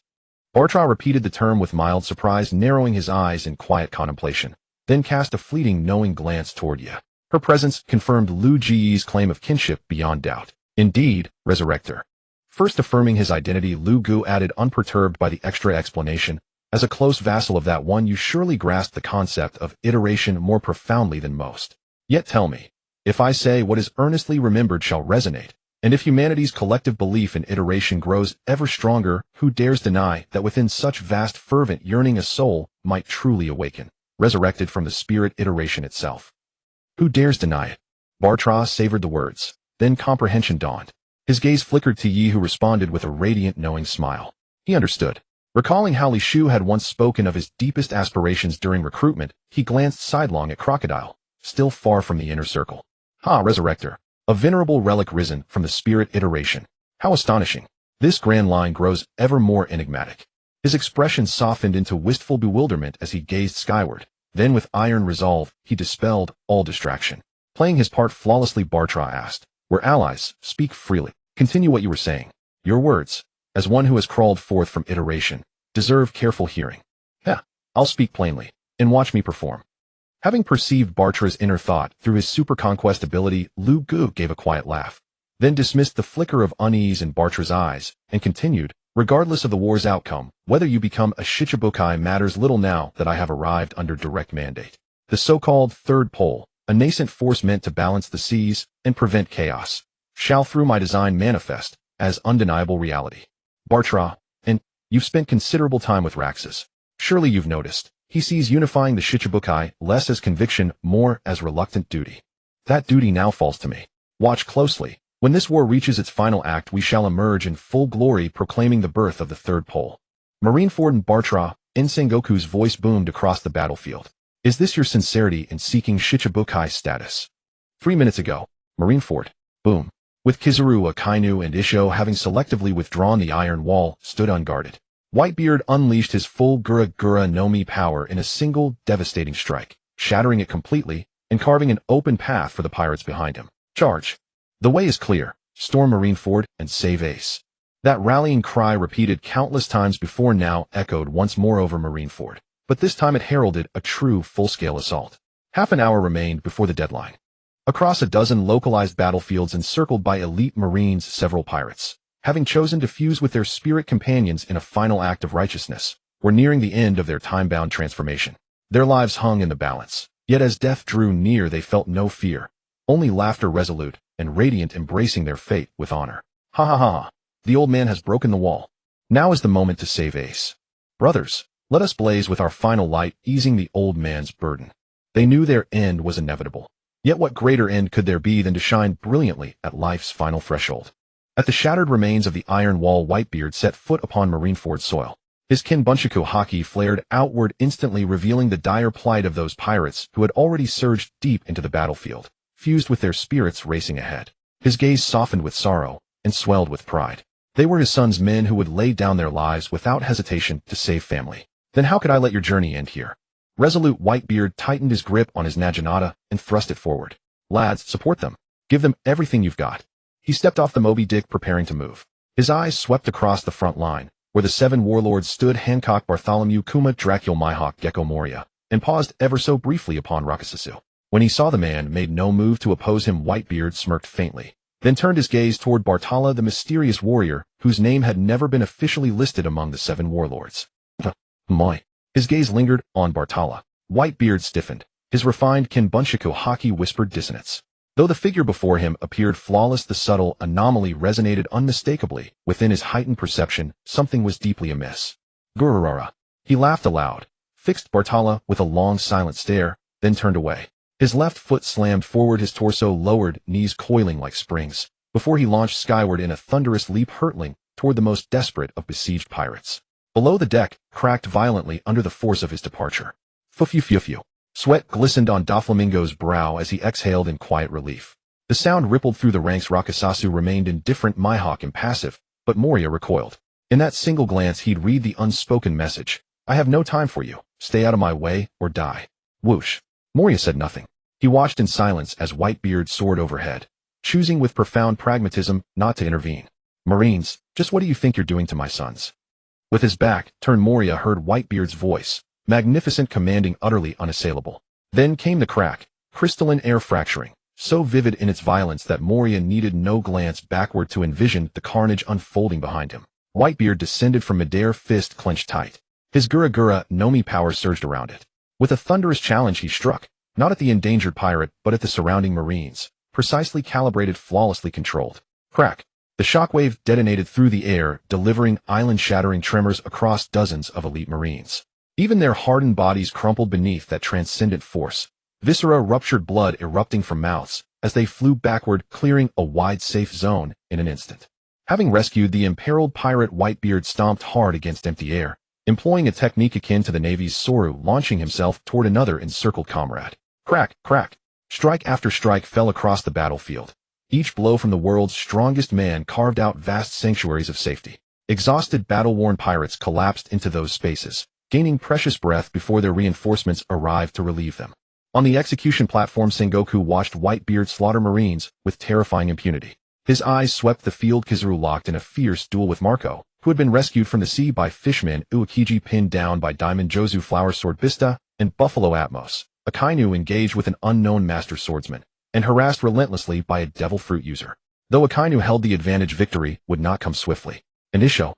Bartra repeated the term with mild surprise, narrowing his eyes in quiet contemplation, then cast a fleeting knowing glance toward Ye. Her presence confirmed Lu Ji's claim of kinship beyond doubt. Indeed, Resurrector. First affirming his identity, Lu Gu added, unperturbed by the extra explanation, as a close vassal of that one, you surely grasp the concept of iteration more profoundly than most. Yet tell me, if I say what is earnestly remembered shall resonate, and if humanity's collective belief in iteration grows ever stronger, who dares deny that within such vast fervent yearning a soul might truly awaken, resurrected from the spirit iteration itself? Who dares deny it? Bartra savored the words, then comprehension dawned. His gaze flickered to Yi, who responded with a radiant knowing smile. He understood. Recalling how Li Shu had once spoken of his deepest aspirations during recruitment, he glanced sidelong at Crocodile, still far from the inner circle. Resurrector. A venerable relic risen from the spirit iteration. How astonishing. This grand line grows ever more enigmatic. His expression softened into wistful bewilderment as he gazed skyward. Then with iron resolve, he dispelled all distraction. Playing his part flawlessly, Bartra asked, we're allies, speak freely. Continue what you were saying. Your words, as one who has crawled forth from iteration, deserve careful hearing. I'll speak plainly, and watch me perform. Having perceived Bartra's inner thought through his super conquest ability, Lu Gu gave a quiet laugh, then dismissed the flicker of unease in Bartra's eyes, and continued, regardless of the war's outcome, whether you become a Shichibukai matters little now that I have arrived under direct mandate. The so-called third pole, a nascent force meant to balance the seas and prevent chaos, shall through my design manifest as undeniable reality. Bartra, and you've spent considerable time with Raxus. Surely you've noticed, he sees unifying the Shichibukai less as conviction, more as reluctant duty. That duty now falls to me. Watch closely. When this war reaches its final act, we shall emerge in full glory, proclaiming the birth of the third pole. Marineford and Bartra, Sengoku's voice boomed across the battlefield. Is this your sincerity in seeking Shichibukai status? 3 minutes ago, Marineford, boom, with Kizaru, Akainu, and Isho having selectively withdrawn, the iron wall stood unguarded. Whitebeard unleashed his full Gura no Mi power in a single devastating strike. shattering it completely and carving an open path for the pirates behind him. Charge! The way is clear. Storm Marineford and save Ace. That rallying cry, repeated countless times before now, echoed once more over Marineford, but this time it heralded a true full-scale assault. Half an hour remained before the deadline. Across a dozen localized battlefields encircled by elite Marines, several pirates, having chosen to fuse with their spirit companions in a final act of righteousness, were nearing the end of their time-bound transformation. Their lives hung in the balance, yet as death drew near they felt no fear, only laughter, resolute and radiant, embracing their fate with honor. Ha ha ha! The old man has broken the wall. Now is the moment to save Ace. Brothers, let us blaze with our final light, easing the old man's burden. They knew their end was inevitable. Yet what greater end could there be than to shine brilliantly at life's final threshold? At the shattered remains of the iron wall, Whitebeard set foot upon Marineford's soil. His kinbunchaku haki flared outward, instantly revealing the dire plight of those pirates who had already surged deep into the battlefield, fused with their spirits racing ahead. His gaze softened with sorrow and swelled with pride. They were his son's men who would lay down their lives without hesitation to save family. Then how could I let your journey end here? Resolute, Whitebeard tightened his grip on his naginata and thrust it forward. Lads, support them. Give them everything you've got. He stepped off the Moby Dick, preparing to move. His eyes swept across the front line, where the 7 warlords stood: Hancock, Bartholomew, Kuma, Dracul, Mihawk, Gecko, Moria, and paused ever so briefly upon Rakasusu. When he saw the man made no move to oppose him, Whitebeard smirked faintly, then turned his gaze toward Bartala, the mysterious warrior whose name had never been officially listed among the 7 warlords. Moi. His gaze lingered on Bartala. Whitebeard stiffened. His refined kinbunchaku haki whispered dissonance. Though the figure before him appeared flawless, the subtle anomaly resonated unmistakably within his heightened perception. Something was deeply amiss. Gururara. He laughed aloud, fixed Bartala with a long silent stare, then turned away. His left foot slammed forward, his torso lowered, knees coiling like springs, before he launched skyward in a thunderous leap, hurtling toward the most desperate of besieged pirates. Below, the deck cracked violently under the force of his departure. Fufu. Sweat glistened on Doflamingo's brow as he exhaled in quiet relief. The sound rippled through the ranks. Rakasasu remained indifferent, Mihawk impassive, but Moria recoiled. In that single glance he'd read the unspoken message. I have no time for you. Stay out of my way or die. Whoosh. Moria said nothing. He watched in silence as Whitebeard soared overhead, choosing with profound pragmatism not to intervene. Marines, just what do you think you're doing to my sons? With his back turned, Moria heard Whitebeard's voice, magnificent, commanding, utterly unassailable. Then came the crack, crystalline, air fracturing, so vivid in its violence that Moria needed no glance backward to envision the carnage unfolding behind him. Whitebeard descended from midair, fist clenched tight. His Gura Nomi power surged around it. With a thunderous challenge he struck, not at the endangered pirate but at the surrounding Marines, precisely calibrated, flawlessly controlled. Crack. The shockwave detonated through the air, delivering island-shattering tremors across dozens of elite Marines. Even their hardened bodies crumpled beneath that transcendent force. Viscera ruptured, blood erupting from mouths, as they flew backward, clearing a wide safe zone in an instant. Having rescued the imperiled pirate, Whitebeard stomped hard against empty air, employing a technique akin to the Navy's Soru, launching himself toward another encircled comrade. Crack, crack. Strike after strike fell across the battlefield. Each blow from the world's strongest man carved out vast sanctuaries of safety. Exhausted, battle-worn pirates collapsed into those spaces, gaining precious breath before their reinforcements arrived to relieve them. On the execution platform, Sengoku watched Whitebeard slaughter Marines with terrifying impunity. His eyes swept the field. Kizaru locked in a fierce duel with Marco, who had been rescued from the sea by fishmen. Uekiji pinned down by Diamond Jozu, Flower Sword Bista, and Buffalo Atmos. Akainu engaged with an unknown master swordsman, and harassed relentlessly by a devil fruit user. Though Akainu held the advantage, victory would not come swiftly. Inisho.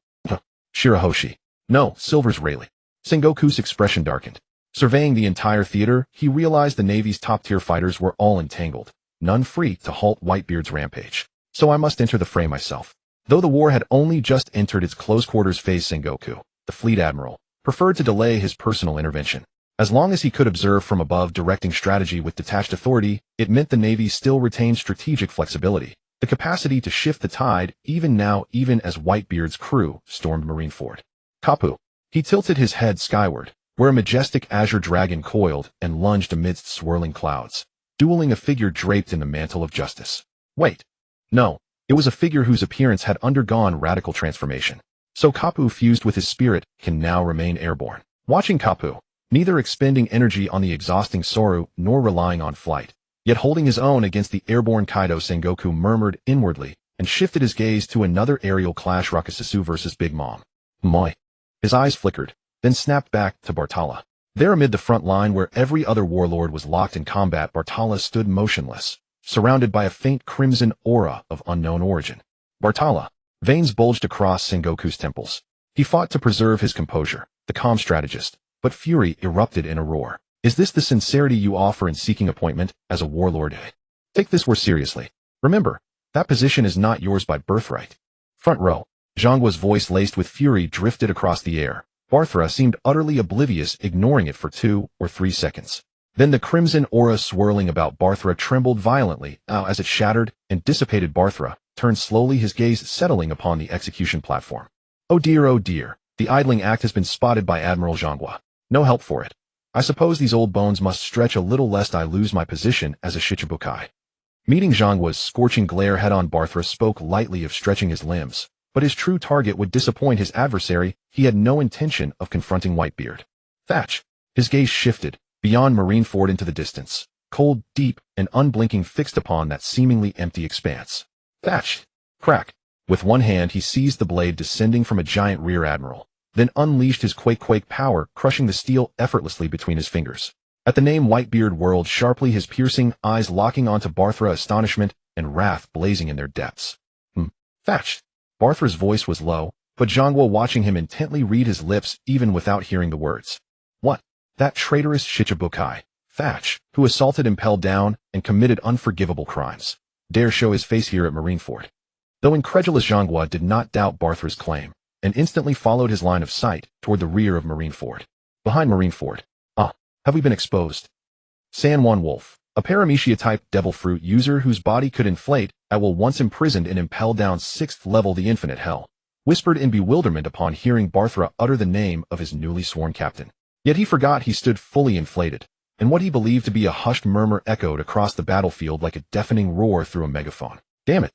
Shirahoshi. No, Silver's Rayleigh. Sengoku's expression darkened. Surveying the entire theater, he realized the Navy's top-tier fighters were all entangled, none free to halt Whitebeard's rampage. So I must enter the fray myself. Though the war had only just entered its close-quarters phase, Sengoku, the fleet admiral, preferred to delay his personal intervention. As long as he could observe from above, directing strategy with detached authority, it meant the Navy still retained strategic flexibility, the capacity to shift the tide, even now, even as Whitebeard's crew stormed Marineford. Kapu. He tilted his head skyward, where a majestic azure dragon coiled and lunged amidst swirling clouds, dueling a figure draped in the mantle of justice. Wait. No, it was a figure whose appearance had undergone radical transformation. So Kapu, fused with his spirit, can now remain airborne. Watching Kapu, neither expending energy on the exhausting Soru nor relying on flight, yet holding his own against the airborne Kaido. Sengoku murmured inwardly and shifted his gaze to another aerial clash, Rakususu versus Big Mom. Moi. His eyes flickered, then snapped back to Bartala. There amid the front line where every other warlord was locked in combat, Bartala stood motionless, surrounded by a faint crimson aura of unknown origin. Bartala. Veins bulged across Sengoku's temples. He fought to preserve his composure, the calm strategist, but fury erupted in a roar. Is this the sincerity you offer in seeking appointment as a warlord? Take this war seriously. Remember, that position is not yours by birthright. Front row. Zhangguo's voice laced with fury drifted across the air. Barthra seemed utterly oblivious, ignoring it for 2 or 3 seconds. Then the crimson aura swirling about Barthra trembled violently as it shattered and dissipated. Barthra turned slowly, his gaze settling upon the execution platform. Oh dear, the idling act has been spotted by Admiral Zhanghua. No help for it. I suppose these old bones must stretch a little lest I lose my position as a Shichibukai. Meeting Zhangguo's scorching glare head-on, Barthra spoke lightly of stretching his limbs, but his true target would disappoint his adversary. He had no intention of confronting Whitebeard. Thatch. His gaze shifted, beyond Marineford into the distance, cold, deep, and unblinking, fixed upon that seemingly empty expanse. Thatch. Crack. With one hand he seized the blade descending from a giant rear admiral, then unleashed his quake power, crushing the steel effortlessly between his fingers. At the name, Whitebeard whirled sharply, his piercing eyes locking onto Barthra, astonishment and wrath blazing in their depths. Thatch. Barthra's voice was low, but Zhanghua watching him intently read his lips even without hearing the words. What? That traitorous Shichibukai, Thatch, who assaulted Impel Down and committed unforgivable crimes, dare show his face here at Marineford? Though incredulous, Zhanghua did not doubt Barthra's claim, and instantly followed his line of sight toward the rear of Marineford. Behind Marineford. Have we been exposed? Sanwan Wolf, a Paramecia-type devil fruit user whose body could inflate at will, once imprisoned in Impel Down's 6th level, the Infinite Hell, whispered in bewilderment upon hearing Barthra utter the name of his newly sworn captain. Yet he forgot he stood fully inflated, and what he believed to be a hushed murmur echoed across the battlefield like a deafening roar through a megaphone. Damn it!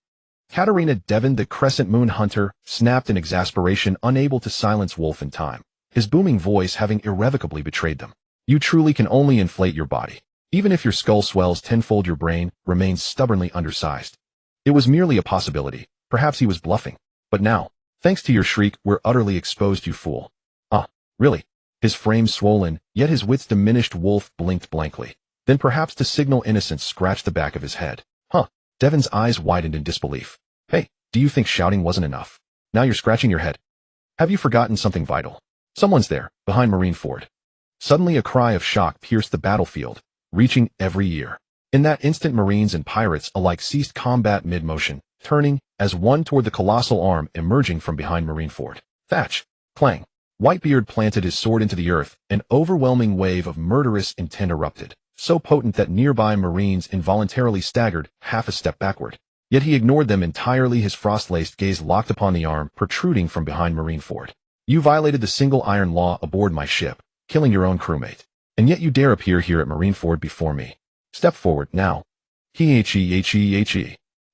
Katarina Devon, the Crescent Moon Hunter, snapped in exasperation, unable to silence Wolf in time, his booming voice having irrevocably betrayed them. You truly can only inflate your body. Even if your skull swells tenfold, your brain remains stubbornly undersized. It was merely a possibility. Perhaps he was bluffing. But now, thanks to your shriek, we're utterly exposed, you fool. Really? His frame swollen, yet his wits diminished. Wolf blinked blankly. Then, perhaps to signal innocence, scratched the back of his head. Devon's eyes widened in disbelief. Hey, do you think shouting wasn't enough? Now you're scratching your head. Have you forgotten something vital? Someone's there, behind Marineford. Suddenly a cry of shock pierced the battlefield, reaching every ear. In that instant, Marines and pirates alike ceased combat mid-motion, turning as one toward the colossal arm emerging from behind Marineford. Thatch. Clang. Whitebeard planted his sword into the earth. An overwhelming wave of murderous intent erupted, so potent that nearby Marines involuntarily staggered half a step backward. Yet he ignored them entirely, his frost-laced gaze locked upon the arm protruding from behind Marineford. You violated the single iron law aboard my ship, killing your own crewmate. And yet you dare appear here at Marineford before me. Step forward, now. He.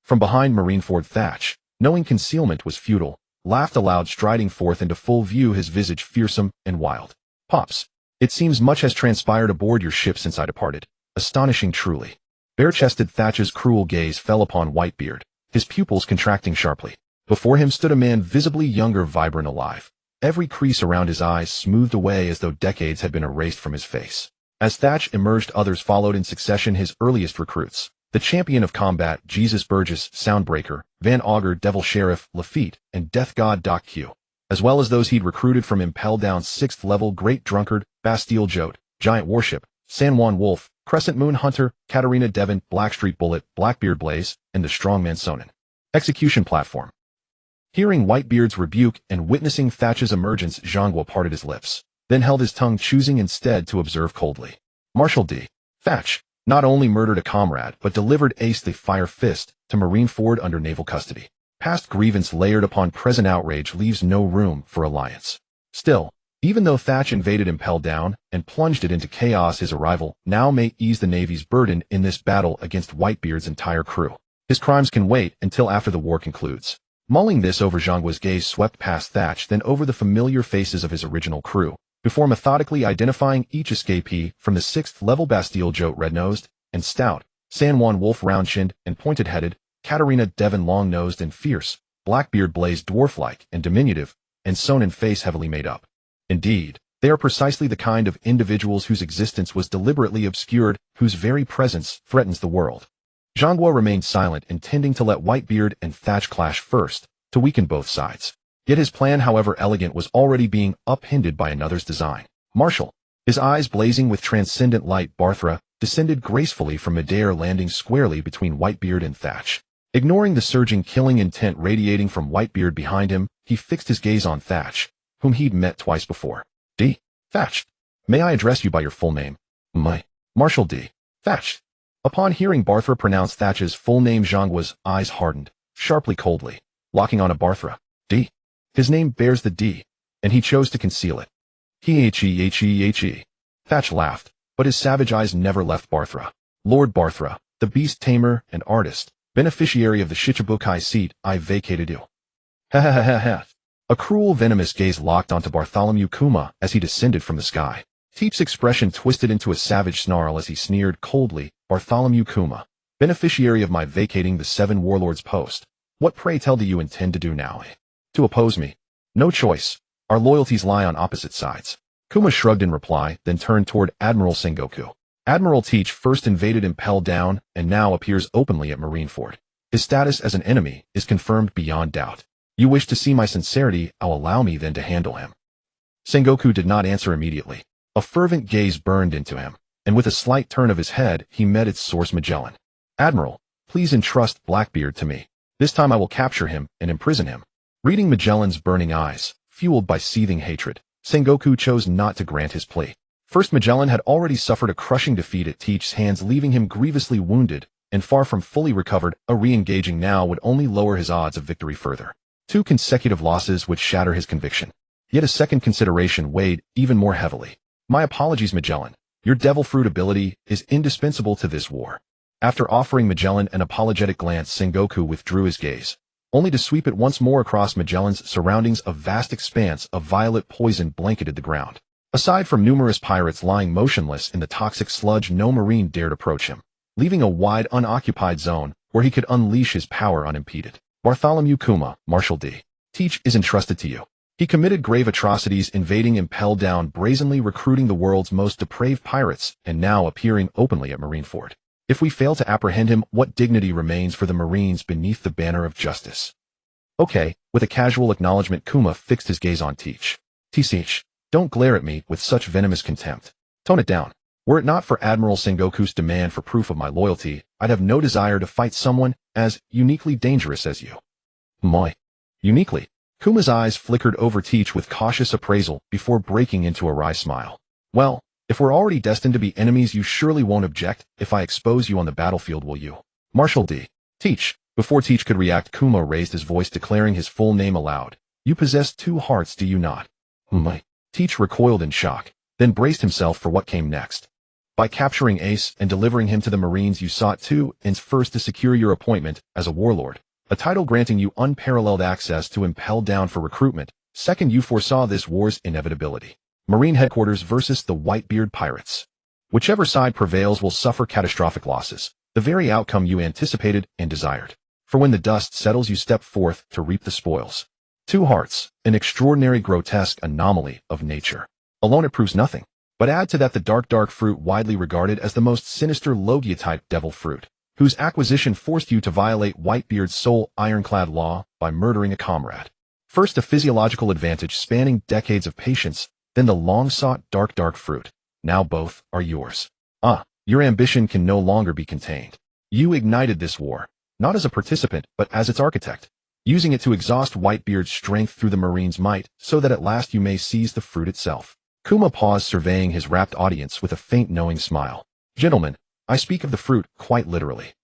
From behind Marineford, Thatch, knowing concealment was futile, laughed aloud, striding forth into full view, his visage fearsome and wild. Pops. It seems much has transpired aboard your ship since I departed. Astonishing, truly. Bare-chested Thatch's cruel gaze fell upon Whitebeard, his pupils contracting sharply. Before him stood a man visibly younger, vibrant, alive. Every crease around his eyes smoothed away as though decades had been erased from his face. As Thatch emerged, others followed in succession, his earliest recruits. The champion of combat, Jesus Burgess, Soundbreaker, Van Augur, Devil Sheriff, Lafitte, and Death God Doc Q, as well as those he'd recruited from Impel Down's 6th level, Great Drunkard, Bastille Jote, Giant Warship, Sanwan Wolf, Crescent Moon Hunter, Katarina Devon, Blackstreet Bullet, Blackbeard Blaze, and the Strongman Sonin. Execution platform. Hearing Whitebeard's rebuke and witnessing Thatch's emergence, Zhanghua parted his lips, then held his tongue, choosing instead to observe coldly. Marshal D. Thatch not only murdered a comrade, but delivered Ace the Fire Fist to Marineford under naval custody. Past grievance layered upon present outrage leaves no room for alliance. Still, even though Thatch invaded Impel Down and plunged it into chaos, his arrival now may ease the Navy's burden in this battle against Whitebeard's entire crew. His crimes can wait until after the war concludes. Mulling this over, Zhanggua's gaze swept past Thatch, then over the familiar faces of his original crew, before methodically identifying each escapee from the 6th level Bastille Jote red-nosed and stout, San Juan Wolf round-chinned and pointed-headed, Katarina Devon long-nosed and fierce, Blackbeard Blaze dwarf-like and diminutive, and Sonin face heavily made up. Indeed, they are precisely the kind of individuals whose existence was deliberately obscured, whose very presence threatens the world. Zhangguo remained silent, intending to let Whitebeard and Thatch clash first, to weaken both sides. Yet his plan, however elegant, was already being upended by another's design. Martial, his eyes blazing with transcendent light, Barthra descended gracefully from midair, landing squarely between Whitebeard and Thatch. Ignoring the surging killing intent radiating from Whitebeard behind him, he fixed his gaze on Thatch, whom he'd met twice before. D. Thatch. May I address you by your full name? Marshal D. Thatch. Upon hearing Barthra pronounce Thatch's full name, Zhangguo's eyes hardened, sharply coldly, locking on a Barthra. D. His name bears the D, and he chose to conceal it. He. Thatch laughed, but his savage eyes never left Barthra. Lord Barthra, the beast tamer and artist, beneficiary of the Shichibukai seat I vacated you. Ha ha ha ha. A cruel, venomous gaze locked onto Bartholomew Kuma as he descended from the sky. Teep's expression twisted into a savage snarl as he sneered coldly, Bartholomew Kuma, beneficiary of my vacating the 7 warlords' post. What pray tell do you intend to do now? To oppose me? No choice. Our loyalties lie on opposite sides. Kuma shrugged in reply, then turned toward Admiral Sengoku. Admiral Teach first invaded Impel Down and now appears openly at Marineford. His status as an enemy is confirmed beyond doubt. You wish to see my sincerity, I'll allow me then to handle him. Sengoku did not answer immediately. A fervent gaze burned into him, and with a slight turn of his head, he met its source, Magellan. Admiral, please entrust Blackbeard to me. This time I will capture him and imprison him. Reading Magellan's burning eyes, fueled by seething hatred, Sengoku chose not to grant his plea. First, Magellan had already suffered a crushing defeat at Teach's hands, leaving him grievously wounded, and far from fully recovered. Re-engaging now would only lower his odds of victory further. 2 consecutive losses would shatter his conviction. Yet a second consideration weighed even more heavily. My apologies, Magellan. Your devil fruit ability is indispensable to this war. After offering Magellan an apologetic glance, Sengoku withdrew his gaze, only to sweep it once more across Magellan's surroundings. A vast expanse of violet poison blanketed the ground. Aside from numerous pirates lying motionless in the toxic sludge, no marine dared approach him, leaving a wide unoccupied zone where he could unleash his power unimpeded. Bartholomew Kuma, Marshal D. Teach is entrusted to you. He committed grave atrocities, invading Impel Down, brazenly recruiting the world's most depraved pirates, and now appearing openly at Marineford. If we fail to apprehend him, what dignity remains for the Marines beneath the banner of justice? Okay, with a casual acknowledgement, Kuma fixed his gaze on Teach. Teach, don't glare at me with such venomous contempt. Tone it down. Were it not for Admiral Sengoku's demand for proof of my loyalty, I'd have no desire to fight someone as uniquely dangerous as you. Uniquely? Kuma's eyes flickered over Teach with cautious appraisal before breaking into a wry smile. Well, if we're already destined to be enemies, you surely won't object if I expose you on the battlefield, will you? Marshal D. Teach. Before Teach could react, Kuma raised his voice, declaring his full name aloud. You possess 2 hearts, do you not? Teach recoiled in shock, then braced himself for what came next. By capturing Ace and delivering him to the Marines, you sought 2 ends. First, to secure your appointment as a warlord, a title granting you unparalleled access to Impel Down for recruitment. Second, you foresaw this war's inevitability. Marine headquarters versus the Whitebeard pirates. Whichever side prevails will suffer catastrophic losses, the very outcome you anticipated and desired. For when the dust settles, you step forth to reap the spoils. 2 hearts, an extraordinary grotesque anomaly of nature. Alone it proves nothing. But add to that the dark fruit, widely regarded as the most sinister Logia-type devil fruit, whose acquisition forced you to violate Whitebeard's sole ironclad law by murdering a comrade. First, a physiological advantage spanning decades of patience, then the long-sought dark fruit. Now both are yours. Your ambition can no longer be contained. You ignited this war, not as a participant, but as its architect, using it to exhaust Whitebeard's strength through the Marines' might, so that at last you may seize the fruit itself. Kuma paused, surveying his rapt audience with a faint knowing smile. Gentlemen, I speak of the fruit quite literally.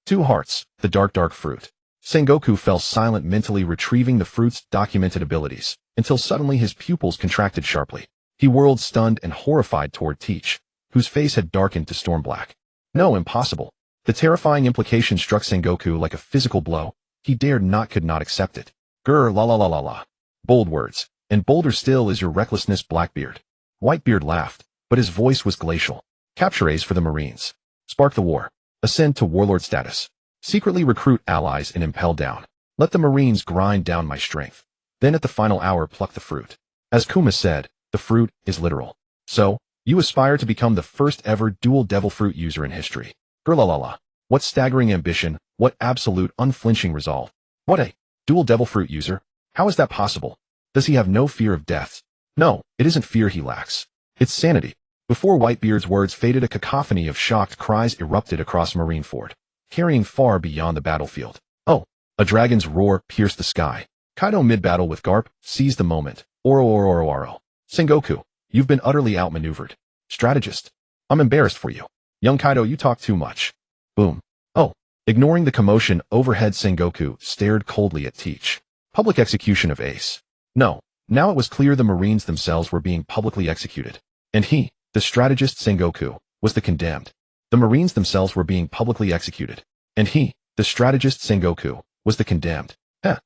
2 hearts, the dark fruit. Sengoku fell silent, mentally retrieving the fruit's documented abilities, until suddenly his pupils contracted sharply. He whirled stunned and horrified toward Teach, whose face had darkened to storm black. No, impossible. The terrifying implication struck Sengoku like a physical blow. He could not accept it. Grr, la. Bold words. And bolder still is your recklessness, Blackbeard. Whitebeard laughed, but his voice was glacial. Capture A's for the Marines. Spark the war. Ascend to warlord status. Secretly recruit allies and impel down. Let the Marines grind down my strength. Then at the final hour pluck the fruit. As Kuma said, the fruit is literal. So, you aspire to become the first ever dual devil fruit user in history. Grrlalala. What staggering ambition, what absolute unflinching resolve. What a dual devil fruit user? How is that possible? Does he have no fear of death? No, it isn't fear he lacks. It's sanity. Before Whitebeard's words faded, a cacophony of shocked cries erupted across Marineford, carrying far beyond the battlefield. Oh! A dragon's roar pierced the sky. Kaido mid-battle with Garp seized the moment. Oro. Sengoku, you've been utterly outmaneuvered. Strategist. I'm embarrassed for you. Young Kaido, you talk too much. Boom. Oh. Ignoring the commotion overhead, Sengoku stared coldly at Teach. Public execution of Ace. No. Now it was clear the Marines themselves were being publicly executed. And he, the strategist Sengoku, was the condemned. The Marines themselves were being publicly executed. And he, the strategist Sengoku, was the condemned. Heh.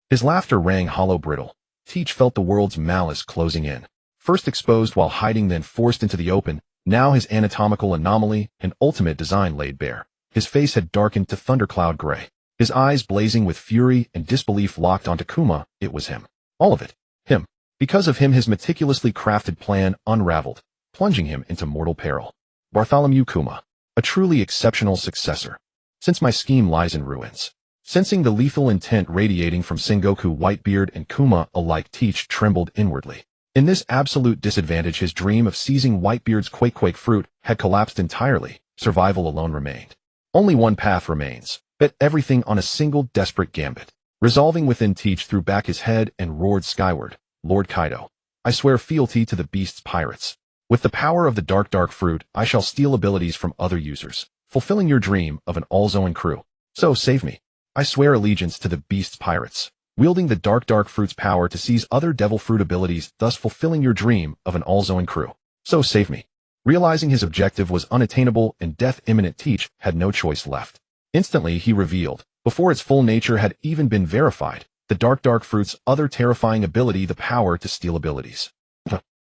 His laughter rang hollow brittle. Teach felt the world's malice closing in. First exposed while hiding, then forced into the open, now his anatomical anomaly and ultimate design laid bare. His face had darkened to thundercloud gray. His eyes blazing with fury and disbelief locked onto Kuma. It was him. All of it. Him. Because of him, his meticulously crafted plan unraveled, plunging him into mortal peril. Bartholomew Kuma. A truly exceptional successor. Since my scheme lies in ruins. Sensing the lethal intent radiating from Sengoku, Whitebeard, and Kuma alike, Teach trembled inwardly. In this absolute disadvantage, his dream of seizing Whitebeard's quake fruit had collapsed entirely. Survival alone remained. Only one path remains. Bet everything on a single desperate gambit. Resolving within, Teach threw back his head and roared skyward. Lord Kaido, I swear fealty to the beast's pirates. With the power of the dark fruit, I shall steal abilities from other users, fulfilling your dream of an all-Zoan crew. So save me. I swear allegiance to the beast's pirates, wielding the dark fruit's power to seize other devil fruit abilities, thus fulfilling your dream of an all-Zoan crew. So save me. Realizing his objective was unattainable and death imminent, Teach had no choice left. Instantly he revealed, before its full nature had even been verified, the dark fruit's other terrifying ability, the power to steal abilities.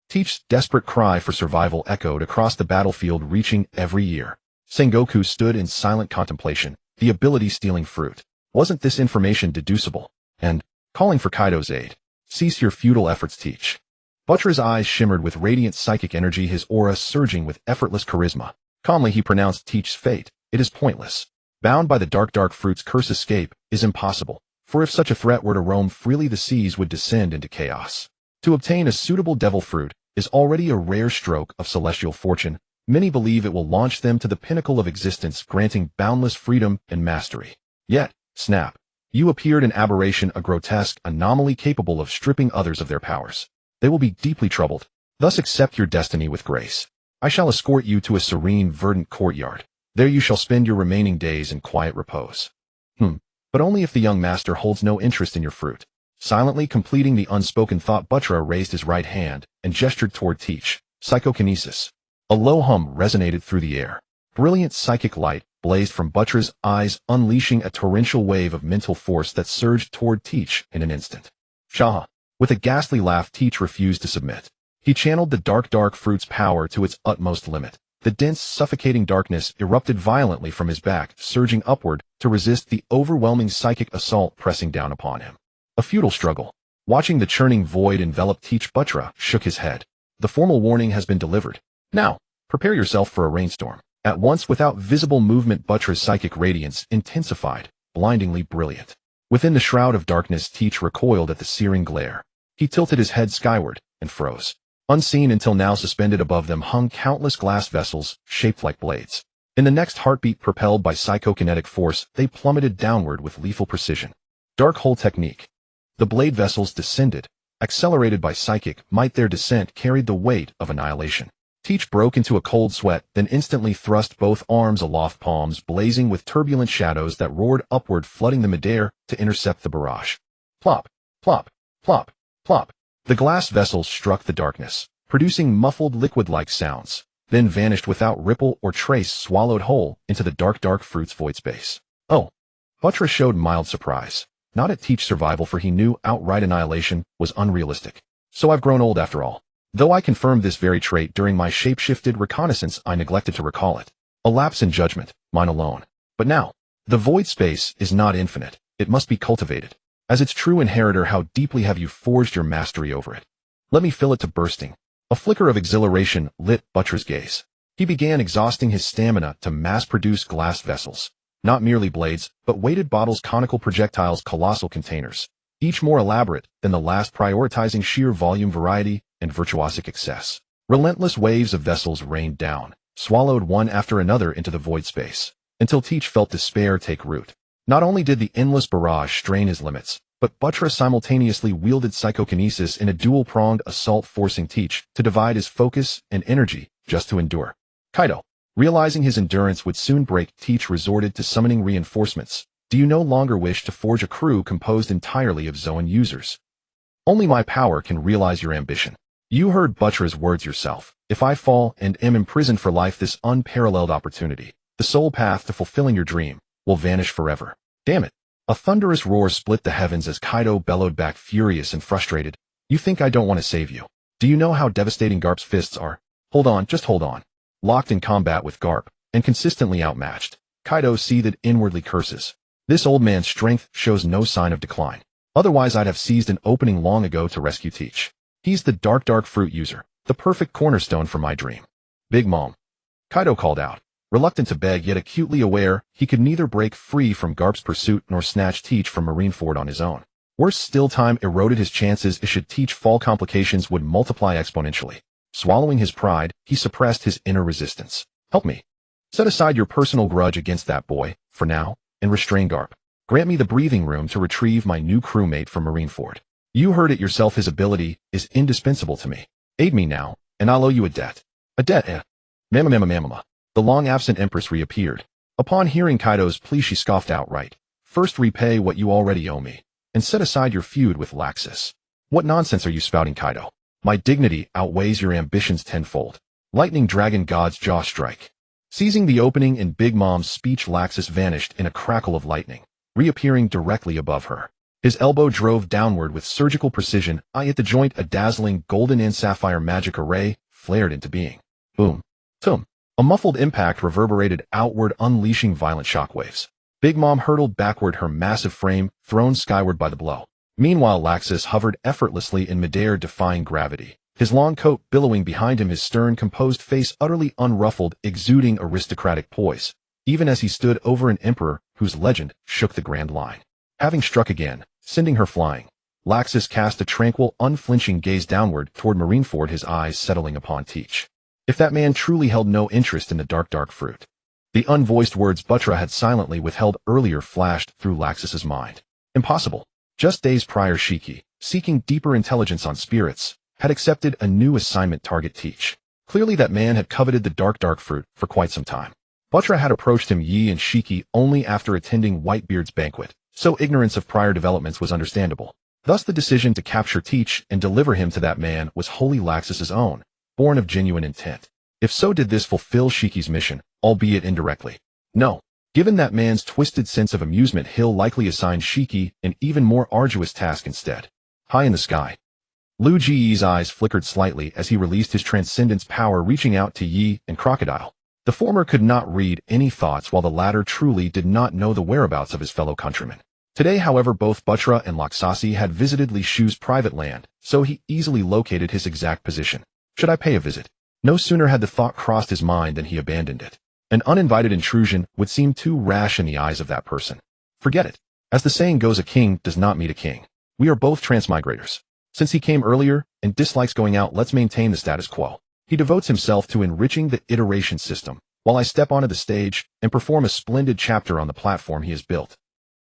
Teach's desperate cry for survival echoed across the battlefield, reaching every ear. Sengoku stood in silent contemplation. The ability stealing fruit. Wasn't this information deducible? And, calling for Kaido's aid. Cease your futile efforts, Teach. Butcher's eyes shimmered with radiant psychic energy, his aura surging with effortless charisma. Calmly he pronounced Teach's fate. It is pointless. Bound by the dark fruit's curse, escape is impossible. For if such a threat were to roam freely, the seas would descend into chaos. To obtain a suitable devil fruit is already a rare stroke of celestial fortune. Many believe it will launch them to the pinnacle of existence, granting boundless freedom and mastery. Yet, snap. You appeared an aberration, a grotesque anomaly capable of stripping others of their powers. They will be deeply troubled. Thus accept your destiny with grace. I shall escort you to a serene, verdant courtyard. There you shall spend your remaining days in quiet repose. But only if the young master holds no interest in your fruit. Silently completing the unspoken thought, Butcher raised his right hand and gestured toward Teach. Psychokinesis. A low hum resonated through the air. Brilliant psychic light blazed from Butcher's eyes, unleashing a torrential wave of mental force that surged toward Teach in an instant. Shaha. With a ghastly laugh, Teach refused to submit. He channeled the dark fruit's power to its utmost limit. The dense, suffocating darkness erupted violently from his back, surging upward to resist the overwhelming psychic assault pressing down upon him. A futile struggle. Watching the churning void envelop Teach, Butcher shook his head. The formal warning has been delivered. Now, prepare yourself for a rainstorm. At once, without visible movement, Butcher's psychic radiance intensified, blindingly brilliant. Within the shroud of darkness, Teach recoiled at the searing glare. He tilted his head skyward and froze. Unseen until now, suspended above them hung countless glass vessels, shaped like blades. In the next heartbeat, propelled by psychokinetic force, they plummeted downward with lethal precision. Dark hole technique. The blade vessels descended. Accelerated by psychic might, their descent carried the weight of annihilation. Teach broke into a cold sweat, then instantly thrust both arms aloft, palms blazing with turbulent shadows that roared upward, flooding the midair to intercept the barrage. Plop, plop, plop, plop. The glass vessels struck the darkness, producing muffled liquid-like sounds, then vanished without ripple or trace, swallowed whole into the dark fruit's void space. Oh! Butcher showed mild surprise. not at Teach's survival, for he knew outright annihilation was unrealistic. So I've grown old after all. Though I confirmed this very trait during my shape-shifted reconnaissance, I neglected to recall it. A lapse in judgment, mine alone. But now, the void space is not infinite. It must be cultivated. As its true inheritor, how deeply have you forged your mastery over it? Let me fill it to bursting. A flicker of exhilaration lit Buttra's gaze. He began exhausting his stamina to mass-produce glass vessels. Not merely blades, but weighted bottles, conical projectiles, colossal containers. Each more elaborate than the last, prioritizing sheer volume, variety, and virtuosic excess. Relentless waves of vessels rained down, swallowed one after another into the void space, until Teach felt despair take root. Not only did the endless barrage strain his limits, but Buttra simultaneously wielded psychokinesis in a dual-pronged assault, forcing Teach to divide his focus and energy just to endure. Kaido, realizing his endurance would soon break, Teach resorted to summoning reinforcements. Do you no longer wish to forge a crew composed entirely of Zoan users? Only my power can realize your ambition. You heard Buttra's words yourself. If I fall and am imprisoned for life, this unparalleled opportunity, the sole path to fulfilling your dream, will vanish forever. Damn it. A thunderous roar split the heavens as Kaido bellowed back, furious and frustrated. You think I don't want to save you? Do you know how devastating Garp's fists are? Hold on, just hold on. Locked in combat with Garp, and consistently outmatched, Kaido seethed inwardly, curses. This old man's strength shows no sign of decline. Otherwise I'd have seized an opening long ago to rescue Teach. He's the dark fruit user, the perfect cornerstone for my dream. Big Mom. Kaido called out, reluctant to beg, yet acutely aware he could neither break free from Garp's pursuit nor snatch Teach from Marineford on his own. Worse still, time eroded his chances. Should Teach fall, complications would multiply exponentially. Swallowing his pride, he suppressed his inner resistance. Help me. Set aside your personal grudge against that boy, for now, and restrain Garp. Grant me the breathing room to retrieve my new crewmate from Marineford. You heard it yourself, his ability is indispensable to me. Aid me now, and I'll owe you a debt. A debt, eh? Mama. The long-absent Empress reappeared. Upon hearing Kaido's plea, she scoffed outright. First repay what you already owe me, and set aside your feud with Laxus. What nonsense are you spouting, Kaido? My dignity outweighs your ambitions tenfold. Lightning Dragon God's jaw strike. Seizing the opening in Big Mom's speech, Laxus vanished in a crackle of lightning, reappearing directly above her. His elbow drove downward with surgical precision. At the joint, a dazzling golden and sapphire magic array flared into being. Boom. Tum. A muffled impact reverberated outward, unleashing violent shockwaves. Big Mom hurtled backward, her massive frame thrown skyward by the blow. Meanwhile, Laxus hovered effortlessly in midair, defying gravity. His long coat billowing behind him, his stern, composed face utterly unruffled, exuding aristocratic poise, even as he stood over an emperor whose legend shook the Grand Line. Having struck again, sending her flying, Laxus cast a tranquil, unflinching gaze downward toward Marineford, his eyes settling upon Teach. If that man truly held no interest in the dark fruit. The unvoiced words Buttra had silently withheld earlier flashed through Laxus's mind. Impossible. Just days prior, Shiki, seeking deeper intelligence on spirits, had accepted a new assignment, target Teach. Clearly that man had coveted the dark fruit for quite some time. Buttra had approached him, Yi and Shiki, only after attending Whitebeard's banquet, so ignorance of prior developments was understandable. Thus the decision to capture Teach and deliver him to that man was wholly Laxus's own, born of genuine intent. If so, did this fulfill Shiki's mission, albeit indirectly? No. Given that man's twisted sense of amusement, he'll likely assign Shiki an even more arduous task instead. High in the sky. Lu Ji's eyes flickered slightly as he released his transcendence power, reaching out to Yi and Crocodile. The former could not read any thoughts, while the latter truly did not know the whereabouts of his fellow countrymen. Today, however, both Buttra and Laxasi had visited Li Shu's private land, so he easily located his exact position. Should I pay a visit? No sooner had the thought crossed his mind than he abandoned it. An uninvited intrusion would seem too rash in the eyes of that person. Forget it. As the saying goes, a king does not meet a king. We are both transmigrators. Since he came earlier and dislikes going out, let's maintain the status quo. He devotes himself to enriching the iteration system, while I step onto the stage and perform a splendid chapter on the platform he has built.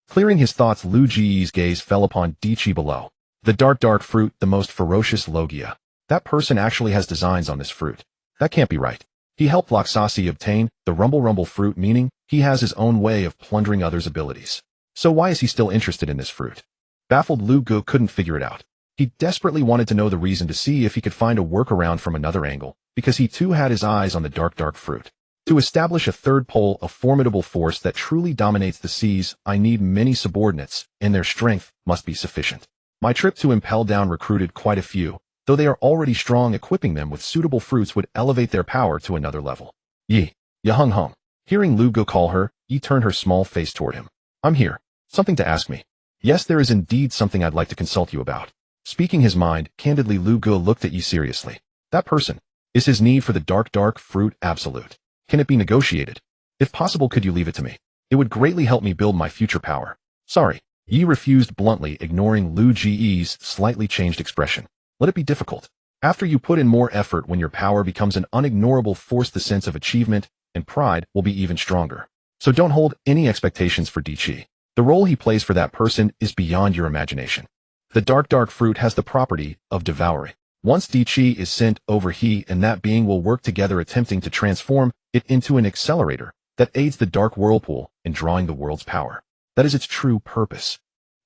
Clearing his thoughts, Lu Ji's gaze fell upon Dichi below. The dark fruit, the most ferocious Logia. That person actually has designs on this fruit. That can't be right. He helped Laxasi obtain the rumble fruit, meaning he has his own way of plundering others' abilities. So why is he still interested in this fruit? Baffled, Lu Gu couldn't figure it out. He desperately wanted to know the reason, to see if he could find a workaround from another angle, because he too had his eyes on the dark fruit. To establish a third pole, a formidable force that truly dominates the seas, I need many subordinates, and their strength must be sufficient. My trip to Impel Down recruited quite a few, though they are already strong. Equipping them with suitable fruits would elevate their power to another level. Yi hung hung. Hearing Lu Gu call her, Yi turned her small face toward him. I'm here. Something to ask me. Yes, there is indeed something I'd like to consult you about. Speaking his mind, candidly, Lu Gu looked at Yi seriously. That person. Is his need for the dark fruit absolute? Can it be negotiated? If possible, could you leave it to me? It would greatly help me build my future power. Sorry. Yi refused bluntly, ignoring Lu Ji's slightly changed expression. Let it be difficult. After you put in more effort, when your power becomes an unignorable force, the sense of achievement and pride will be even stronger. So don't hold any expectations for Diqi. The role he plays for that person is beyond your imagination. The dark fruit has the property of devouring. Once Diqi is sent over, he and that being will work together, attempting to transform it into an accelerator that aids the dark whirlpool in drawing the world's power. That is its true purpose.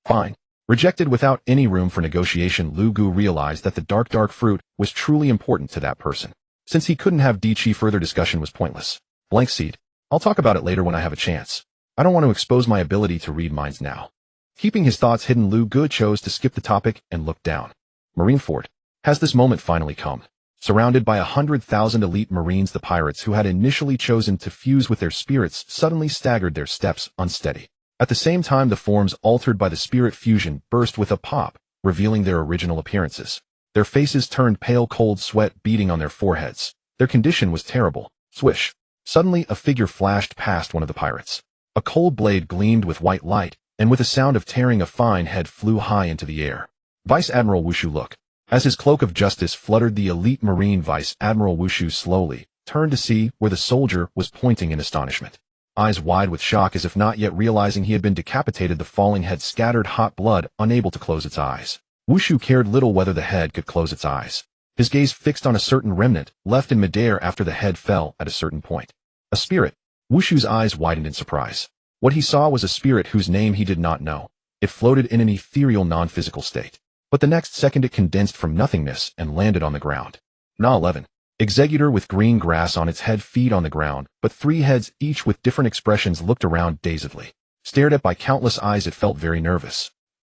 Fine. Rejected without any room for negotiation, Lu Gu realized that the dark fruit was truly important to that person. Since he couldn't have Diqi, further discussion was pointless. Blank seed. I'll talk about it later when I have a chance. I don't want to expose my ability to read minds now. Keeping his thoughts hidden, Lu Gu chose to skip the topic and look down. Marineford. Has this moment finally come? Surrounded by 100,000 elite marines, the pirates who had initially chosen to fuse with their spirits suddenly staggered, their steps unsteady. At the same time, the forms altered by the spirit fusion burst with a pop, revealing their original appearances. Their faces turned pale, cold sweat beading on their foreheads. Their condition was terrible. Swish. Suddenly, a figure flashed past one of the pirates. A cold blade gleamed with white light, and with a sound of tearing, a fine head flew high into the air. Vice Admiral Wushu looked. As his cloak of justice fluttered, the elite marine, Vice Admiral Wushu slowly turned to see where the soldier was pointing in astonishment. Eyes wide with shock, as if not yet realizing he had been decapitated, the falling head scattered hot blood, unable to close its eyes. Wushu cared little whether the head could close its eyes. His gaze fixed on a certain remnant, left in midair after the head fell at a certain point. A spirit. Wushu's eyes widened in surprise. What he saw was a spirit whose name he did not know. It floated in an ethereal, non-physical state. But the next second it condensed from nothingness and landed on the ground. Na 11. Executor with green grass on its head feed on the ground, but three heads, each with different expressions, looked around dazedly. Stared at by countless eyes, it felt very nervous.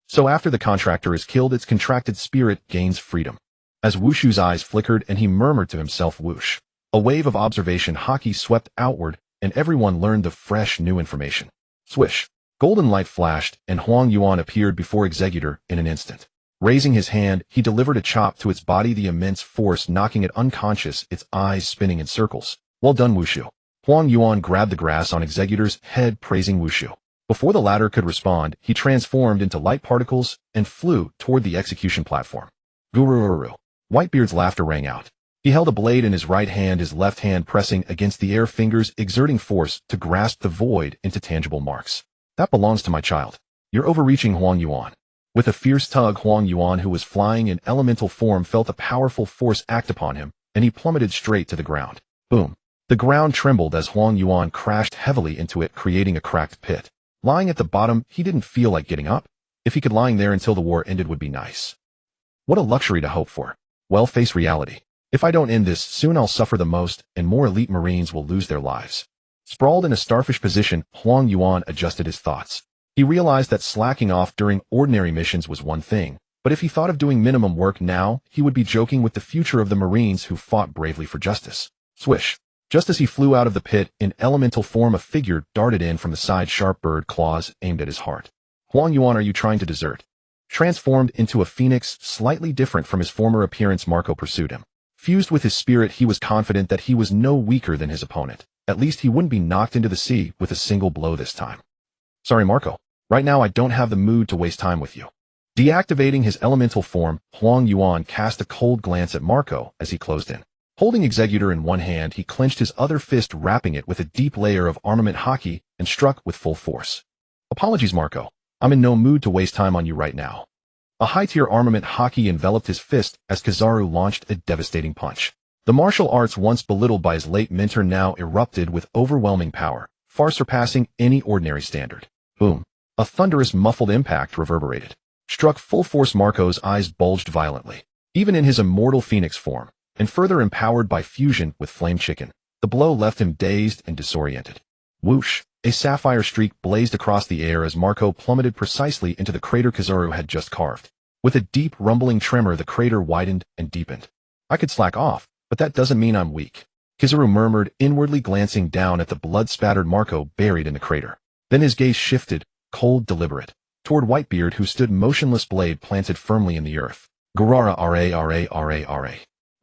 So after the contractor is killed, its contracted spirit gains freedom. As Wushu's eyes flickered and he murmured to himself, whoosh. A wave of observation hockey swept outward, and everyone learned the fresh new information. Swish. Golden light flashed, and Huang Yuan appeared before Executor in an instant. Raising his hand, he delivered a chop to its body, the immense force knocking it unconscious, its eyes spinning in circles. Well done, Wushu. Huang Yuan grabbed the grass on Executor's head, praising Wushu. Before the latter could respond, he transformed into light particles and flew toward the execution platform. Guru. Whitebeard's laughter rang out. He held a blade in his right hand, his left hand pressing against the air, fingers exerting force to grasp the void into tangible marks. That belongs to my child. You're overreaching, Huang Yuan. With a fierce tug, Huang Yuan, who was flying in elemental form, felt a powerful force act upon him, and he plummeted straight to the ground. Boom. The ground trembled as Huang Yuan crashed heavily into it, creating a cracked pit. Lying at the bottom, he didn't feel like getting up. If he could lying there until the war ended would be nice. What a luxury to hope for. Well, face reality. If I don't end this, soon I'll suffer the most, and more elite marines will lose their lives. Sprawled in a starfish position, Huang Yuan adjusted his thoughts. He realized that slacking off during ordinary missions was one thing, but if he thought of doing minimum work now, he would be joking with the future of the Marines who fought bravely for justice. Swish. Just as he flew out of the pit, in elemental form, a figure darted in from the side, sharp bird claws aimed at his heart. Huang Yuan, are you trying to desert? Transformed into a phoenix, slightly different from his former appearance, Marco pursued him. Fused with his spirit, he was confident that he was no weaker than his opponent. At least he wouldn't be knocked into the sea with a single blow this time. Sorry, Marco. Right now I don't have the mood to waste time with you. Deactivating his elemental form, Huang Yuan cast a cold glance at Marco as he closed in. Holding Executor in one hand, he clenched his other fist, wrapping it with a deep layer of armament hockey, and struck with full force. Apologies, Marco. I'm in no mood to waste time on you right now. A high-tier armament hockey enveloped his fist as Kizaru launched a devastating punch. The martial arts, once belittled by his late mentor, now erupted with overwhelming power, far surpassing any ordinary standard. Boom. A thunderous, muffled impact reverberated. Struck full force, Marco's eyes bulged violently. Even in his immortal phoenix form, and further empowered by fusion with Flame Chicken, The blow left him dazed and disoriented. Whoosh! A sapphire streak blazed across the air as Marco plummeted precisely into the crater Kizaru had just carved. With a deep rumbling tremor, the crater widened and deepened. I could slack off, but that doesn't mean I'm weak, Kizaru murmured, inwardly glancing down at the blood-spattered Marco buried in the crater. Then his gaze shifted, cold, deliberate, toward Whitebeard, who stood motionless, blade planted firmly in the earth. Garara ra.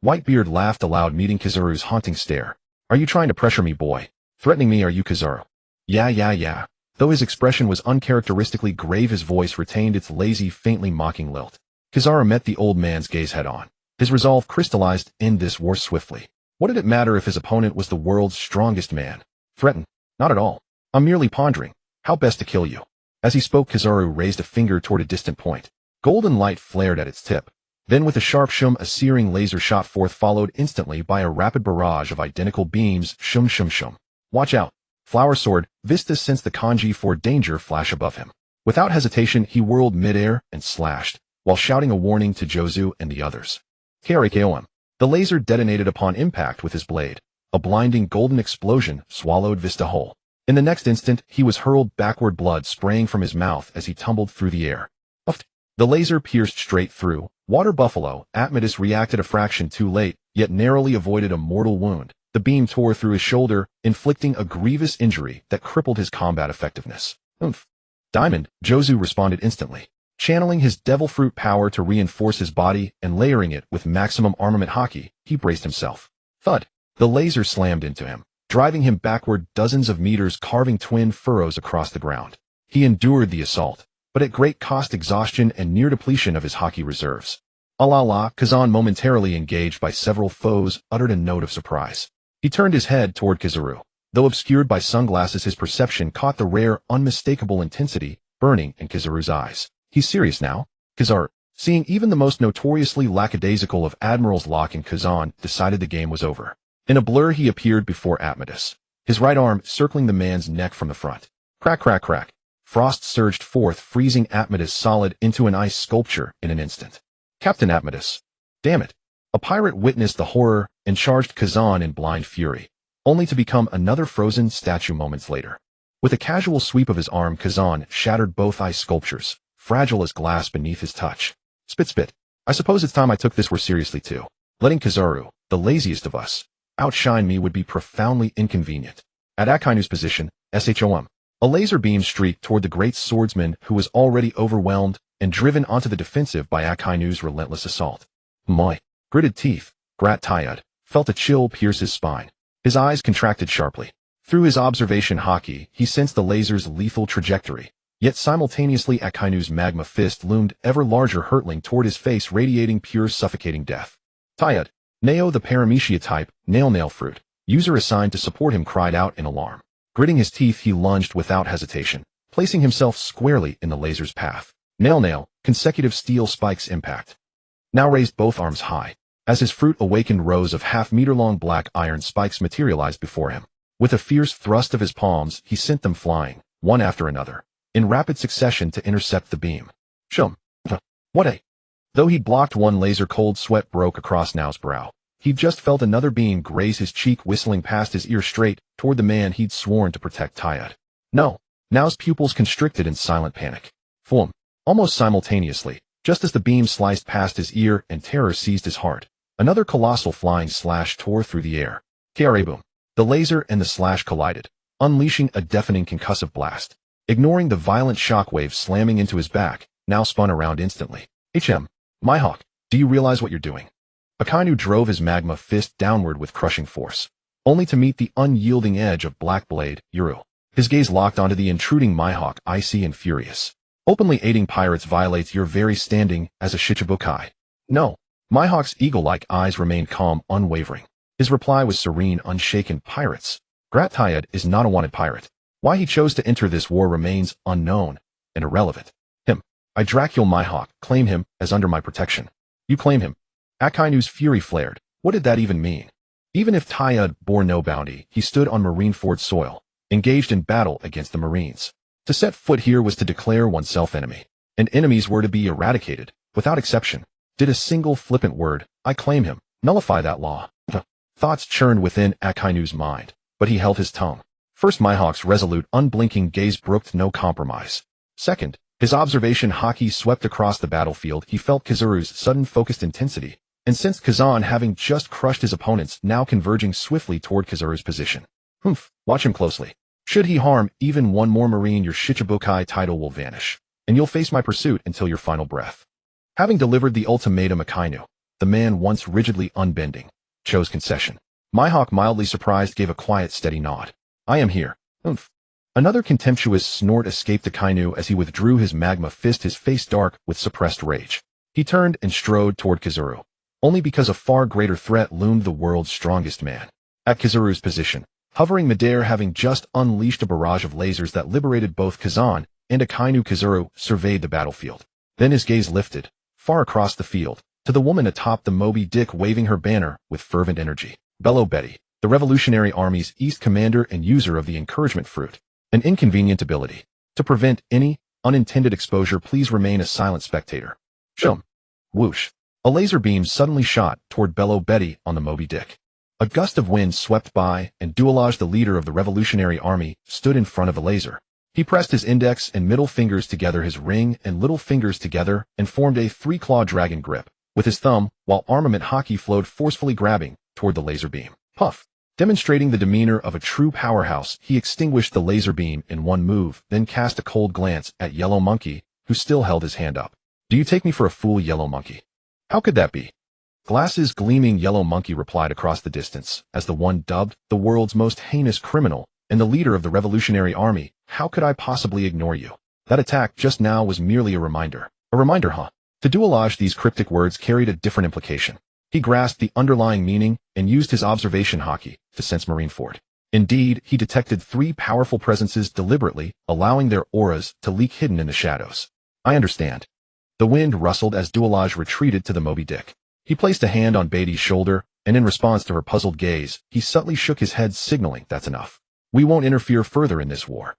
Whitebeard laughed aloud, meeting Kizaru's haunting stare. Are you trying to pressure me, boy? Threatening me, are you, Kizaru? Yeah. Though his expression was uncharacteristically grave, his voice retained its lazy, faintly mocking lilt. Kizaru met the old man's gaze head-on. His resolve crystallized in this war swiftly. What did it matter if his opponent was the world's strongest man? Threaten? Not at all. I'm merely pondering how best to kill you. As he spoke, Kizaru raised a finger toward a distant point. Golden light flared at its tip. Then with a sharp shum, a searing laser shot forth, followed instantly by a rapid barrage of identical beams. Shum. Watch out. Flower Sword. Vista sensed the kanji for danger flash above him. Without hesitation, he whirled midair and slashed, while shouting a warning to Jozu and the others. Karekoam. The laser detonated upon impact with his blade. A blinding golden explosion swallowed Vista whole. In the next instant, he was hurled backward, blood spraying from his mouth as he tumbled through the air. Uffed. The laser pierced straight through. Water Buffalo. Atmidus reacted a fraction too late, yet narrowly avoided a mortal wound. The beam tore through his shoulder, inflicting a grievous injury that crippled his combat effectiveness. Oomph. Diamond. Jozu responded instantly, channeling his devil fruit power to reinforce his body and layering it with maximum armament haki. He braced himself. Thud. The laser slammed into him, driving him backward dozens of meters, carving twin furrows across the ground. He endured the assault, but at great cost, exhaustion and near depletion of his haki reserves. Kazan, momentarily engaged by several foes, uttered a note of surprise. He turned his head toward Kizaru. Though obscured by sunglasses, his perception caught the rare, unmistakable intensity burning in Kizaru's eyes. He's serious now? Kizaru, seeing even the most notoriously lackadaisical of Admirals Locke and Kazan, decided the game was over. In a blur, he appeared before Atmidus, his right arm circling the man's neck from the front. Crack. Frost surged forth, freezing Atmidus solid into an ice sculpture in an instant. Captain Atmidus. Damn it. A pirate witnessed the horror and charged Kazan in blind fury, only to become another frozen statue moments later. With a casual sweep of his arm, Kazan shattered both ice sculptures, fragile as glass beneath his touch. Spit. I suppose it's time I took this war seriously too. Letting Kizaru, the laziest of us, outshine me would be profoundly inconvenient. At Akainu's position, SHOM, a laser beam streaked toward the great swordsman, who was already overwhelmed and driven onto the defensive by Akainu's relentless assault. My gritted teeth, Grat Tyud felt a chill pierce his spine. His eyes contracted sharply. Through his observation haki, he sensed the laser's lethal trajectory, yet simultaneously Akainu's magma fist loomed ever larger, hurtling toward his face, radiating pure suffocating death. Tyud, Neo, the Paramecia type, nail fruit, user assigned to support him, cried out in alarm. Gritting his teeth, he lunged without hesitation, placing himself squarely in the laser's path. Nail, consecutive steel spikes impact. Now raised both arms high. As his fruit awakened, rows of half-meter-long black iron spikes materialized before him. With a fierce thrust of his palms, he sent them flying, one after another, in rapid succession to intercept the beam. Shum. What a... Though he blocked one laser, cold sweat broke across Nao's brow. He'd just felt another beam graze his cheek, whistling past his ear straight toward the man he'd sworn to protect. Tyud. No. Nao's pupils constricted in silent panic. Foom. Almost simultaneously, just as the beam sliced past his ear and terror seized his heart, another colossal flying slash tore through the air. Boom. The laser and the slash collided, unleashing a deafening concussive blast. Ignoring the violent shockwave slamming into his back, Nao spun around instantly. Mihawk, do you realize what you're doing? Akainu drove his magma fist downward with crushing force, only to meet the unyielding edge of Black Blade, Yuru. His gaze locked onto the intruding Mihawk, icy and furious. Openly aiding pirates violates your very standing as a Shichibukai. No. Mihawk's eagle-like eyes remained calm, unwavering. His reply was serene, unshaken. Pirates. Grat Tyud is not a wanted pirate. Why he chose to enter this war remains unknown and irrelevant. I Dracul Mihawk, claim him as under my protection. You claim him. Akainu's fury flared. What did that even mean? Even if Tyud bore no bounty, he stood on Marineford soil, engaged in battle against the Marines. To set foot here was to declare oneself enemy, and enemies were to be eradicated, without exception. Did a single flippant word, I claim him, nullify that law? Thoughts churned within Akainu's mind, but he held his tongue. First, Mihawk's resolute, unblinking gaze brooked no compromise. Second, his observation haki swept across the battlefield. He felt Kizaru's sudden focused intensity, and sensed Kazan having just crushed his opponents now converging swiftly toward Kizaru's position. Watch him closely. Should he harm even one more Marine, your Shichibukai title will vanish, and you'll face my pursuit until your final breath. Having delivered the ultimatum, Akainu, the man once rigidly unbending, chose concession. Mihawk, mildly surprised, gave a quiet, steady nod. I am here. Another contemptuous snort escaped Akainu as he withdrew his magma fist, his face dark with suppressed rage. He turned and strode toward Kizaru, only because a far greater threat loomed: the world's strongest man. At Kizaru's position, hovering midair, having just unleashed a barrage of lasers that liberated both Kazan and Akainu, Kizaru surveyed the battlefield. Then his gaze lifted, far across the field, to the woman atop the Moby Dick waving her banner with fervent energy. Bello Betty, the Revolutionary Army's East commander and user of the encouragement fruit. An inconvenient ability. To prevent any unintended exposure, please remain a silent spectator. Shum. Whoosh. A laser beam suddenly shot toward Bello Betty on the Moby Dick. A gust of wind swept by, and Dualage, the leader of the Revolutionary Army, stood in front of the laser. He pressed his index and middle fingers together, his ring and little fingers together, and formed a three-claw dragon grip with his thumb, while armament haki flowed forcefully, grabbing toward the laser beam. Puff. Demonstrating the demeanor of a true powerhouse, he extinguished the laser beam in one move, then cast a cold glance at Yellow Monkey, who still held his hand up. Do you take me for a fool, Yellow Monkey? How could that be? Glasses gleaming, Yellow Monkey replied across the distance, as the one dubbed the world's most heinous criminal and the leader of the Revolutionary Army. How could I possibly ignore you? That attack just now was merely a reminder. A reminder, huh? To Dualage, these cryptic words carried a different implication. He grasped the underlying meaning and used his observation haki to sense Marineford. Indeed, he detected three powerful presences deliberately, allowing their auras to leak hidden in the shadows. I understand. The wind rustled as Dualage retreated to the Moby Dick. He placed a hand on Beatty's shoulder, and in response to her puzzled gaze, he subtly shook his head, signaling, that's enough. We won't interfere further in this war.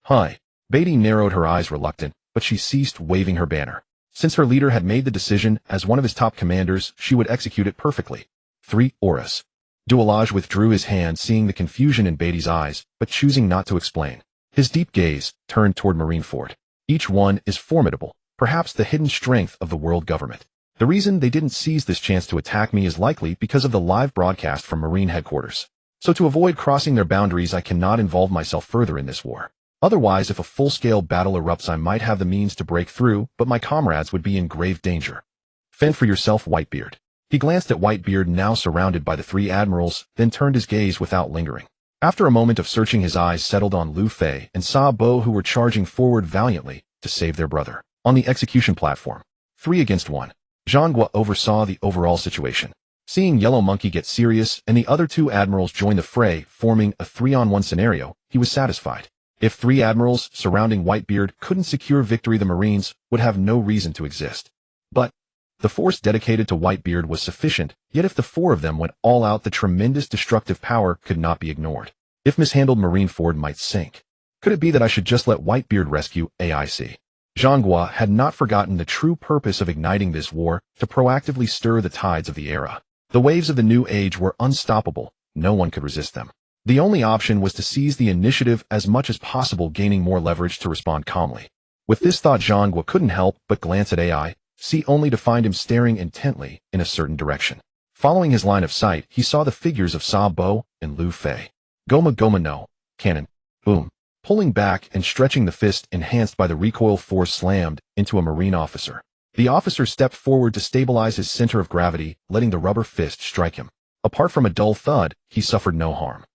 Hi. Beatty narrowed her eyes, reluctant, but she ceased waving her banner. Since her leader had made the decision, as one of his top commanders, she would execute it perfectly. 3 auras. Dualage withdrew his hand, seeing the confusion in Beatty's eyes, but choosing not to explain. His deep gaze turned toward Marineford. Each one is formidable, perhaps the hidden strength of the world government. The reason they didn't seize this chance to attack me is likely because of the live broadcast from Marine headquarters. So to avoid crossing their boundaries, I cannot involve myself further in this war. Otherwise, if a full-scale battle erupts, I might have the means to break through, but my comrades would be in grave danger. Fend for yourself, Whitebeard. He glanced at Whitebeard, now surrounded by the 3 admirals, then turned his gaze without lingering. After a moment of searching, his eyes settled on Lu Fei and Sa Bo, who were charging forward valiantly to save their brother. On the execution platform, 3 against 1. Zhang Guo oversaw the overall situation. Seeing Yellow Monkey get serious and the other 2 admirals join the fray, forming a 3-on-1 scenario, he was satisfied. If 3 admirals surrounding Whitebeard couldn't secure victory, the Marines would have no reason to exist. But the force dedicated to Whitebeard was sufficient, yet if the 4 of them went all out, the tremendous destructive power could not be ignored. If mishandled, Marineford might sink. Could it be that I should just let Whitebeard rescue AIC? Zhang Guo had not forgotten the true purpose of igniting this war, to proactively stir the tides of the era. The waves of the new age were unstoppable, no one could resist them. The only option was to seize the initiative as much as possible, gaining more leverage to respond calmly. With this thought, Zhang Guo couldn't help but glance at AIC, only to find him staring intently in a certain direction. Following his line of sight, he saw the figures of Sa Bo and Lu Fei. Goma Goma no. Cannon. Boom. Pulling back and stretching the fist enhanced by the recoil force slammed into a Marine officer. The officer stepped forward to stabilize his center of gravity, letting the rubber fist strike him. Apart from a dull thud, he suffered no harm.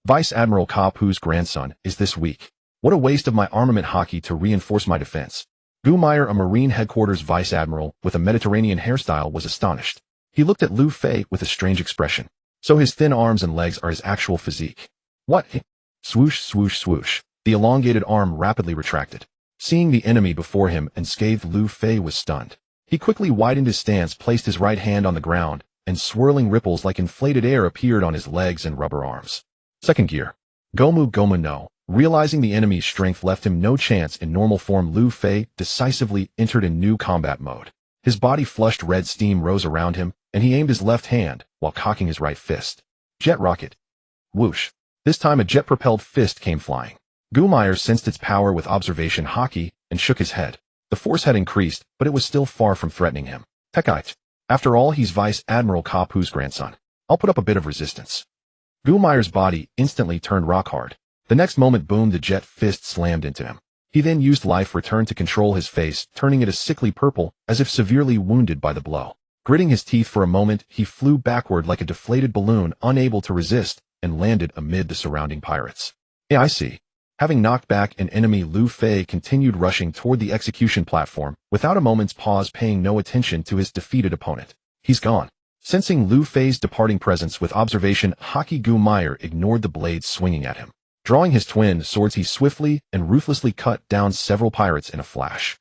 Vice Admiral Kopp, whose grandson is this week. What a waste of my armament haki to reinforce my defense. Gumeyer, a Marine headquarters vice admiral with a Mediterranean hairstyle, was astonished. He looked at Lu Fei with a strange expression. So his thin arms and legs are his actual physique. What? Swoosh, swoosh, swoosh. The elongated arm rapidly retracted. Seeing the enemy before him, unscathed, Lu Fei was stunned. He quickly widened his stance, placed his right hand on the ground, and swirling ripples like inflated air appeared on his legs and rubber arms. Second gear. Gomu Goma no. Realizing the enemy's strength left him no chance in normal form, Lu Fei decisively entered in new combat mode. His body flushed red steam rose around him, and he aimed his left hand while cocking his right fist. Jet rocket. Whoosh. This time a jet-propelled fist came flying. Gumeyer sensed its power with observation hockey and shook his head. The force had increased, but it was still far from threatening him. Tekite. After all, he's Vice Admiral Kapu's grandson. I'll put up a bit of resistance. Gumeyer's body instantly turned rock hard. The next moment, boom, the jet fist slammed into him. He then used life return to control his face, turning it a sickly purple, as if severely wounded by the blow. Gritting his teeth for a moment, he flew backward like a deflated balloon, unable to resist, and landed amid the surrounding pirates. Yeah, I see. Having knocked back an enemy, Lu Fei continued rushing toward the execution platform, without a moment's pause, paying no attention to his defeated opponent. He's gone. Sensing Lu Fei's departing presence with observation, Haki Gumeyer ignored the blades swinging at him. Drawing his twin swords, he swiftly and ruthlessly cut down several pirates in a flash.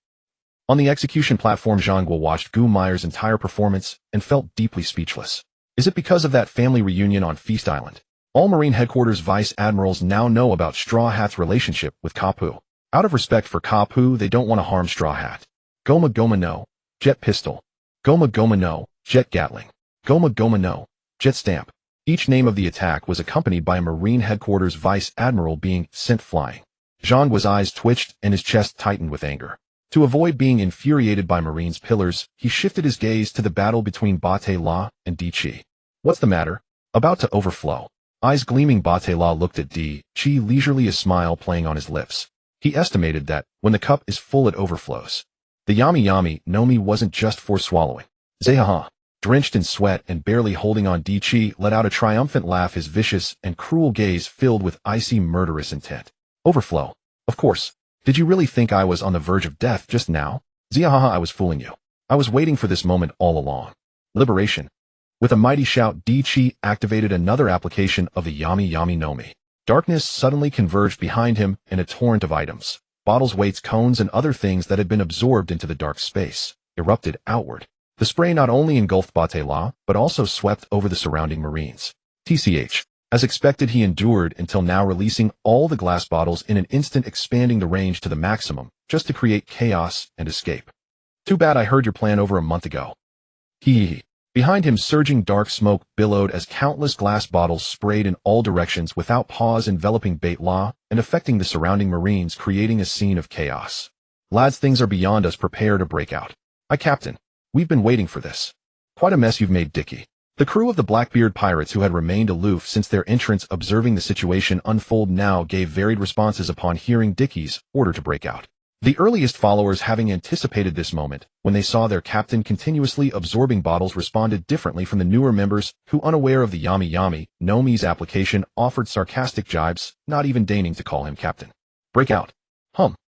On the execution platform, Zhang Guo watched Gumeyer's entire performance and felt deeply speechless. Is it because of that family reunion on Feast Island? All Marine Headquarters Vice Admirals now know about Straw Hat's relationship with Kapu. Out of respect for Kapu, they don't want to harm Straw Hat. Goma Goma no, Jet Pistol. Goma Goma no, Jet Gatling. Goma Goma no, Jet Stamp. Each name of the attack was accompanied by a Marine Headquarters Vice Admiral being sent flying. Zhang Guo's eyes twitched and his chest tightened with anger. To avoid being infuriated by Marine's pillars, he shifted his gaze to the battle between Bate La and Di Chi. What's the matter? About to overflow. Eyes gleaming, Bate La looked at Di Chi leisurely, a smile playing on his lips. He estimated that, when the cup is full, it overflows. The Yami Yami Nomi wasn't just for swallowing. Zehaha. Drenched in sweat and barely holding on, Di Chi let out a triumphant laugh, his vicious and cruel gaze filled with icy murderous intent. Overflow. Of course. Did you really think I was on the verge of death just now? Zehaha, I was fooling you. I was waiting for this moment all along. Liberation. With a mighty shout, Di Chi activated another application of the Yami Yami Nomi. Darkness suddenly converged behind him in a torrent of items. Bottles, weights, cones, and other things that had been absorbed into the dark space erupted outward. The spray not only engulfed Bate La, but also swept over the surrounding Marines. TCH. As expected, he endured until now, releasing all the glass bottles in an instant, expanding the range to the maximum, just to create chaos and escape. Too bad I heard your plan over a month ago. Hee. Behind him, surging dark smoke billowed as countless glass bottles sprayed in all directions without pause, enveloping Bate La and affecting the surrounding Marines, creating a scene of chaos. Lads, things are beyond us. Prepare to break out. Aye, Captain. We've been waiting for this. Quite a mess you've made, Dickie. The crew of the Blackbeard pirates, who had remained aloof since their entrance, observing the situation unfold, now gave varied responses upon hearing Dickie's order to break out. The earliest followers, having anticipated this moment, when they saw their captain continuously absorbing bottles, responded differently from the newer members, who, unaware of the Yami Yami Nomi's application, offered sarcastic jibes, not even deigning to call him captain. Break out.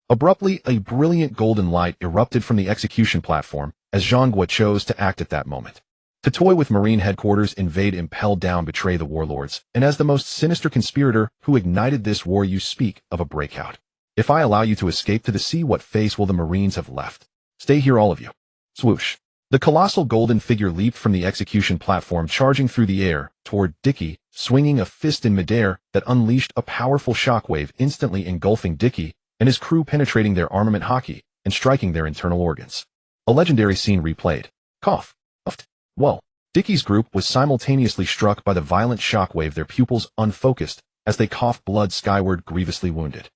Abruptly, a brilliant golden light erupted from the execution platform, as Zhang Guo chose to act at that moment. To toy with Marine Headquarters, invade, impel down, betray the warlords, and as the most sinister conspirator who ignited this war, you speak of a breakout. If I allow you to escape to the sea, what face will the Marines have left? Stay here, all of you. Swoosh. The colossal golden figure leaped from the execution platform, charging through the air toward Dickie, swinging a fist in midair that unleashed a powerful shockwave, instantly engulfing Dickie and his crew, penetrating their armament hockey and striking their internal organs. A legendary scene replayed. Cough. Uft. Whoa. Dickie's group was simultaneously struck by the violent shockwave, their pupils unfocused as they coughed blood skyward, grievously wounded.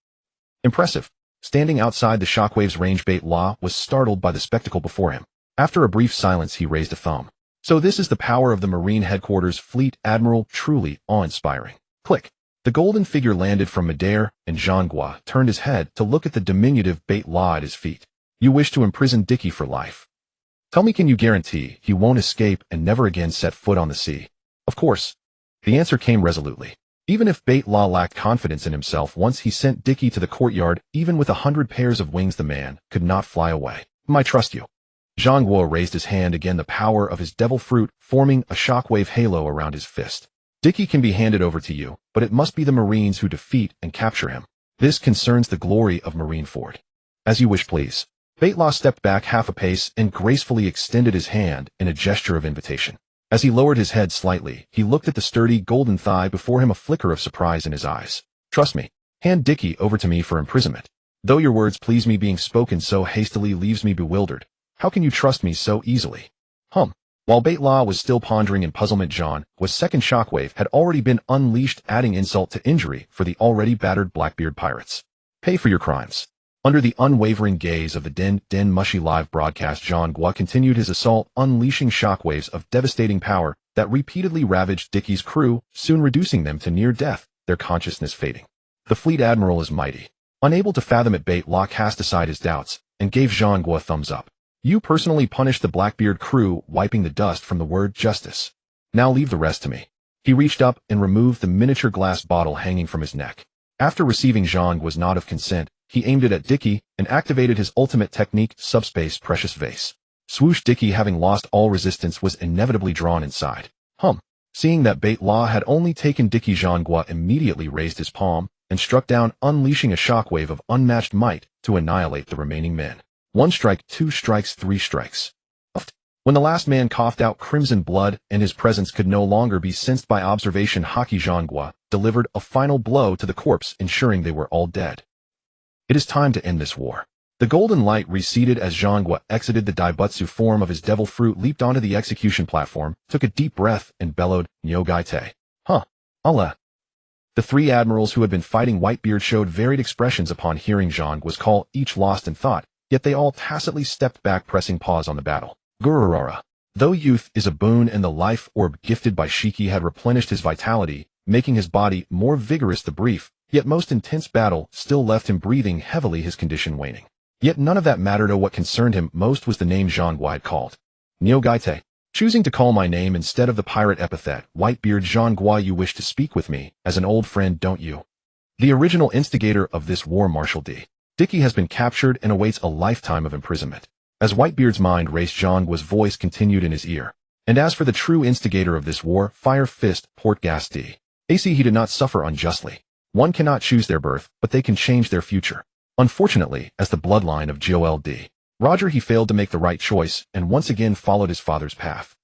Impressive. Standing outside the shockwave's range, Bate La was startled by the spectacle before him. After a brief silence, he raised a thumb. So this is the power of the Marine Headquarters Fleet Admiral, truly awe-inspiring. Click. The golden figure landed from midair, and Zhang Guo turned his head to look at the diminutive Bate La at his feet. You wish to imprison Dickie for life. Tell me, can you guarantee he won't escape and never again set foot on the sea? Of course. The answer came resolutely. Even if Bate La lacked confidence in himself, once he sent Dickie to the courtyard, even with 100 pairs of wings, the man could not fly away. I trust you. Zhang Guo raised his hand again, the power of his devil fruit forming a shockwave halo around his fist. Dickie can be handed over to you, but it must be the Marines who defeat and capture him. This concerns the glory of Marineford. As you wish, please. Bate La stepped back half a pace and gracefully extended his hand in a gesture of invitation. As he lowered his head slightly, he looked at the sturdy golden thigh before him, a flicker of surprise in his eyes. Trust me. Hand Dickie over to me for imprisonment. Though your words please me, being spoken so hastily leaves me bewildered. How can you trust me so easily? While Bait Law was still pondering in puzzlement, Jean's second shockwave had already been unleashed, adding insult to injury for the already battered Blackbeard pirates. Pay for your crimes. Under the unwavering gaze of the Den Mushy live broadcast, Jean continued his assault, unleashing shockwaves of devastating power that repeatedly ravaged Dickie's crew, soon reducing them to near death, their consciousness fading. The fleet admiral is mighty. Unable to fathom it, Bait Law cast aside his doubts and gave Jean a thumbs up. You personally punished the Blackbeard crew, wiping the dust from the word justice. Now leave the rest to me. He reached up and removed the miniature glass bottle hanging from his neck. After receiving Jean's nod of consent, he aimed it at Dickie and activated his ultimate technique, Subspace Precious Vase. Swoosh! Dickie, having lost all resistance, was inevitably drawn inside. Seeing that Bait Law had only taken Dickie, Jean immediately raised his palm and struck down, unleashing a shockwave of unmatched might to annihilate the remaining men. 1 strike, 2 strikes, 3 strikes. When the last man coughed out crimson blood and his presence could no longer be sensed by observation, Haki Jean delivered a final blow to the corpse, ensuring they were all dead. It is time to end this war. The golden light receded as Jean exited the Daibutsu form of his devil fruit, leaped onto the execution platform, took a deep breath, and bellowed, Nyogaite. Allah. The 3 admirals who had been fighting Whitebeard showed varied expressions upon hearing Jean's call, each lost in thought, yet they all tacitly stepped back, pressing pause on the battle. Gururara. Though youth is a boon and the life orb gifted by Shiki had replenished his vitality, making his body more vigorous, the brief, yet most intense battle still left him breathing heavily, his condition waning. Yet none of that mattered. What concerned him most was the name Jean had called. Nyogaite. Choosing to call my name instead of the pirate epithet, Whitebeard. Jean, you wish to speak with me as an old friend, don't you? The original instigator of this war, Marshal Dickie, has been captured and awaits a lifetime of imprisonment. As Whitebeard's mind raced, Jean's voice continued in his ear. And as for the true instigator of this war, Fire Fist, Portgas AC, he did not suffer unjustly. One cannot choose their birth, but they can change their future. Unfortunately, as the bloodline of Joel Roger, he failed to make the right choice and once again followed his father's path.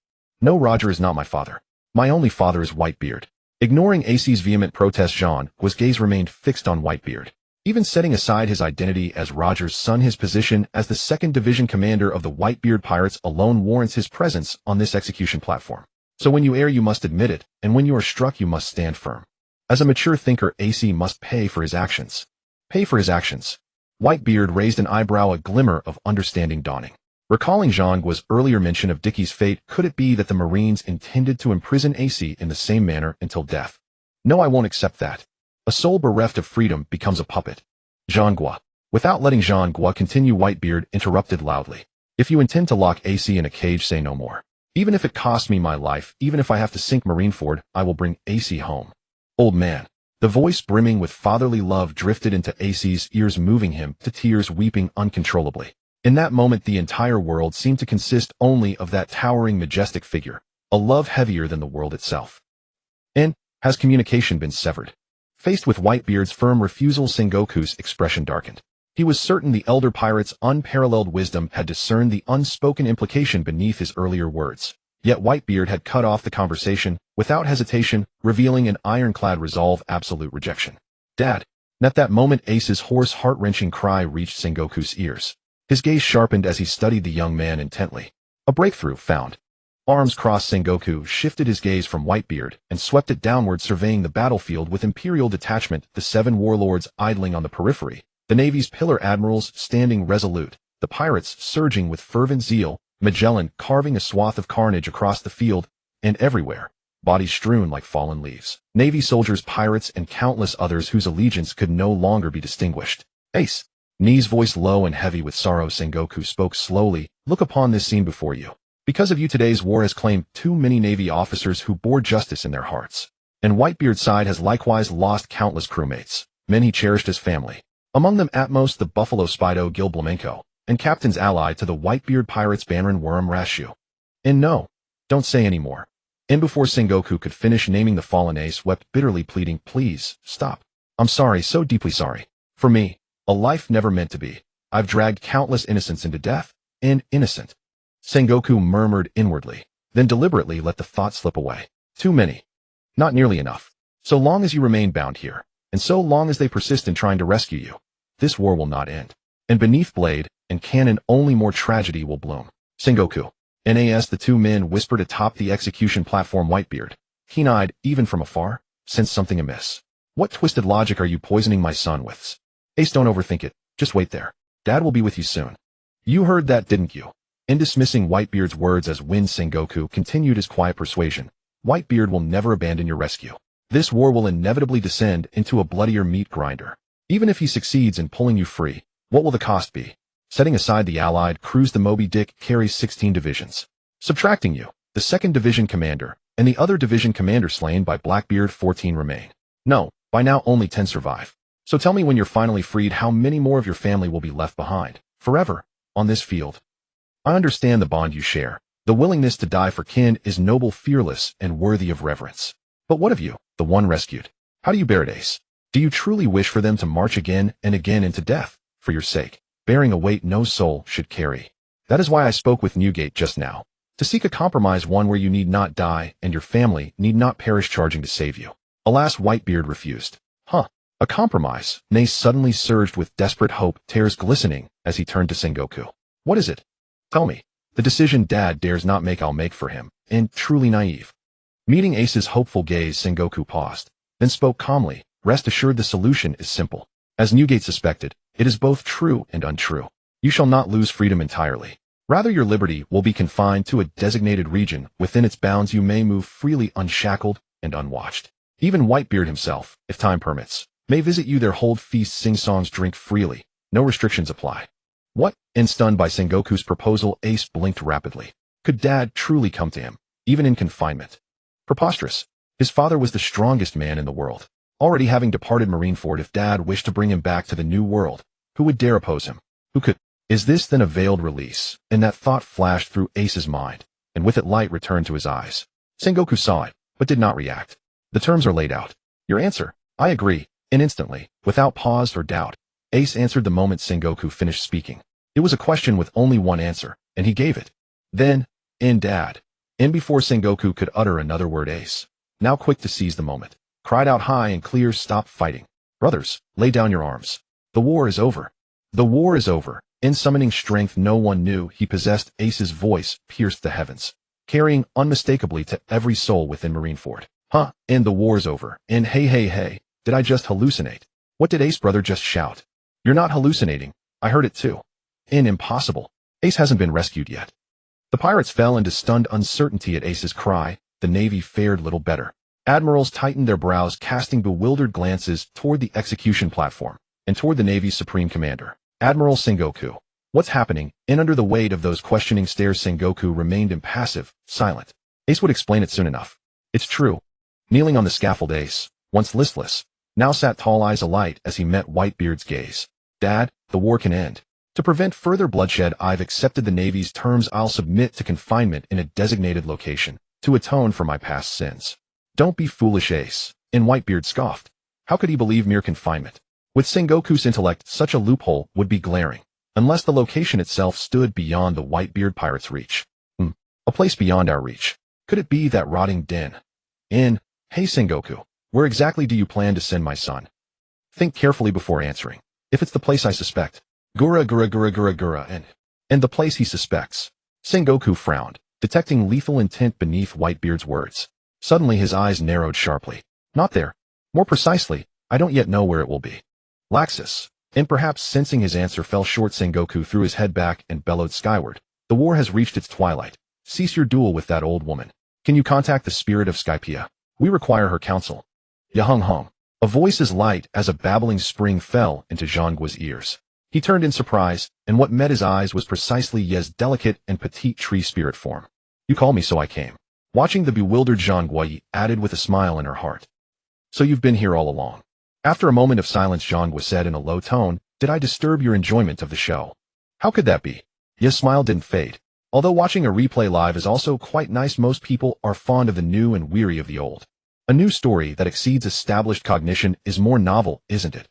No, Roger is not my father. My only father is Whitebeard. Ignoring AC's vehement protest, Jean's gaze remained fixed on Whitebeard. Even setting aside his identity as Roger's son, his position as the 2nd Division commander of the Whitebeard Pirates alone warrants his presence on this execution platform. So when you err, you must admit it, and when you are struck, you must stand firm. As a mature thinker, AC must pay for his actions. Pay for his actions. Whitebeard raised an eyebrow, a glimmer of understanding dawning. Recalling Jean's earlier mention of Dickie's fate, could it be that the Marines intended to imprison AC in the same manner until death? No, I won't accept that. A soul bereft of freedom becomes a puppet. Jean. Without letting Jean continue, Whitebeard interrupted loudly. If you intend to lock AC in a cage, say no more. Even if it costs me my life, even if I have to sink Marineford, I will bring AC home. Old man. The voice, brimming with fatherly love, drifted into AC's ears, moving him to tears, weeping uncontrollably. In that moment, the entire world seemed to consist only of that towering, majestic figure, a love heavier than the world itself. And has communication been severed? Faced with Whitebeard's firm refusal, Sengoku's expression darkened. He was certain the elder pirate's unparalleled wisdom had discerned the unspoken implication beneath his earlier words. Yet Whitebeard had cut off the conversation, without hesitation, revealing an ironclad resolve, absolute rejection. Dad. And at that moment, Ace's hoarse, heart-wrenching cry reached Sengoku's ears. His gaze sharpened as he studied the young man intently. A breakthrough found. Arms crossed, Sengoku shifted his gaze from Whitebeard and swept it downward, surveying the battlefield with imperial detachment, the 7 warlords idling on the periphery, the Navy's pillar admirals standing resolute, the pirates surging with fervent zeal, Magellan carving a swath of carnage across the field, and everywhere, bodies strewn like fallen leaves. Navy soldiers, pirates, and countless others whose allegiance could no longer be distinguished. Ace. Knees voice low and heavy with sorrow, Sengoku spoke slowly, look upon this scene before you. Because of you, today's war has claimed too many Navy officers who bore justice in their hearts. And Whitebeard's side has likewise lost countless crewmates, men he cherished as family. Among them at most the Buffalo Spido Gil Blamenko, and Captain's ally to the Whitebeard Pirates Banron Worm Rashu. And no, don't say any more. And before Sengoku could finish naming the fallen, Ace wept bitterly, pleading, please, stop. I'm sorry, so deeply sorry. For me, a life never meant to be. I've dragged countless innocents into death, and innocent. Sengoku murmured inwardly, then deliberately let the thought slip away. Too many. Not nearly enough. So long as you remain bound here, and so long as they persist in trying to rescue you, this war will not end. And beneath blade, and canon only more tragedy will bloom. Sengoku. NAS the two men whispered atop the execution platform. Whitebeard, keen-eyed even from afar, sensed something amiss. What twisted logic are you poisoning my son with? Ace, don't overthink it, just wait there. Dad will be with you soon. You heard that, didn't you? In dismissing Whitebeard's words as wind, Sengoku continued his quiet persuasion. Whitebeard will never abandon your rescue. This war will inevitably descend into a bloodier meat grinder. Even if he succeeds in pulling you free, what will the cost be? Setting aside the Allied crews, the Moby Dick carries 16 divisions. Subtracting you, the 2nd Division commander, and the other division commander slain by Blackbeard, 14 remain. No, by now only 10 survive. So tell me, when you're finally freed, how many more of your family will be left behind, forever, on this field? I understand the bond you share. The willingness to die for kin is noble, fearless, and worthy of reverence. But what of you, the one rescued? How do you bear it, Ace? Do you truly wish for them to march again and again into death, for your sake, bearing a weight no soul should carry? That is why I spoke with Newgate just now, to seek a compromise, one where you need not die and your family need not perish charging to save you. Alas, Whitebeard refused. Huh. A compromise? Nace suddenly surged with desperate hope, tears glistening as he turned to Sengoku. What is it? Tell me. The decision Dad dares not make, I'll make for him, and truly naive. Meeting Ace's hopeful gaze, Sengoku paused, then spoke calmly. Rest assured, the solution is simple. As Newgate suspected, it is both true and untrue. You shall not lose freedom entirely. Rather, your liberty will be confined to a designated region. Within its bounds you may move freely, unshackled and unwatched. Even Whitebeard himself, if time permits, may visit you there, hold feasts, sing songs, drink freely. No restrictions apply. What? And stunned by Sengoku's proposal, Ace blinked rapidly. Could Dad truly come to him, even in confinement? Preposterous. His father was the strongest man in the world, already having departed Marineford. If Dad wished to bring him back to the New World, who would dare oppose him? Who could? Is this then a veiled release? And that thought flashed through Ace's mind, and with it light returned to his eyes. Sengoku saw it, but did not react. The terms are laid out. Your answer? I agree. And instantly, without pause or doubt, Ace answered the moment Sengoku finished speaking. It was a question with only one answer, and he gave it. Then, in Dad. And before Sengoku could utter another word, Ace, now quick to seize the moment, cried out high and clear, stop fighting. Brothers, lay down your arms. The war is over. The war is over. In summoning strength no one knew he possessed, Ace's voice pierced the heavens, carrying unmistakably to every soul within Marineford. Huh, and the war's over. And hey, did I just hallucinate? What did Ace brother just shout? You're not hallucinating. I heard it too. Impossible. Ace hasn't been rescued yet. The pirates fell into stunned uncertainty at Ace's cry. The Navy fared little better. Admirals tightened their brows, casting bewildered glances toward the execution platform and toward the Navy's supreme commander, Admiral Sengoku. What's happening? And under the weight of those questioning stares, Sengoku remained impassive, silent. Ace would explain it soon enough. It's true. Kneeling on the scaffold, Ace, once listless, now sat tall, eyes alight as he met Whitebeard's gaze. Dad, the war can end. To prevent further bloodshed, I've accepted the Navy's terms. I'll submit to confinement in a designated location to atone for my past sins. Don't be foolish, Ace. And Whitebeard scoffed. How could he believe mere confinement? With Sengoku's intellect, such a loophole would be glaring, unless the location itself stood beyond the Whitebeard pirates' reach. A place beyond our reach. Could it be that rotting den? Hey Sengoku, where exactly do you plan to send my son? Think carefully before answering. If it's the place I suspect. Gura, and the place he suspects. Sengoku frowned, detecting lethal intent beneath Whitebeard's words. Suddenly his eyes narrowed sharply. Not there. More precisely, I don't yet know where it will be. Laxus. And perhaps sensing his answer fell short, Sengoku threw his head back and bellowed skyward. The war has reached its twilight. Cease your duel with that old woman. Can you contact the spirit of Skypea? We require her counsel. Yahung. A voice as light as a babbling spring fell into Zhangguo's ears. He turned in surprise, and what met his eyes was precisely Ye's delicate and petite tree spirit form. You called me, so I came. Watching the bewildered Zhangguo, Yi added with a smile in her heart. So you've been here all along. After a moment of silence, Zhangguo said in a low tone, did I disturb your enjoyment of the show? How could that be? Ye's smile didn't fade. Although watching a replay live is also quite nice, most people are fond of the new and weary of the old. A new story that exceeds established cognition is more novel, isn't it?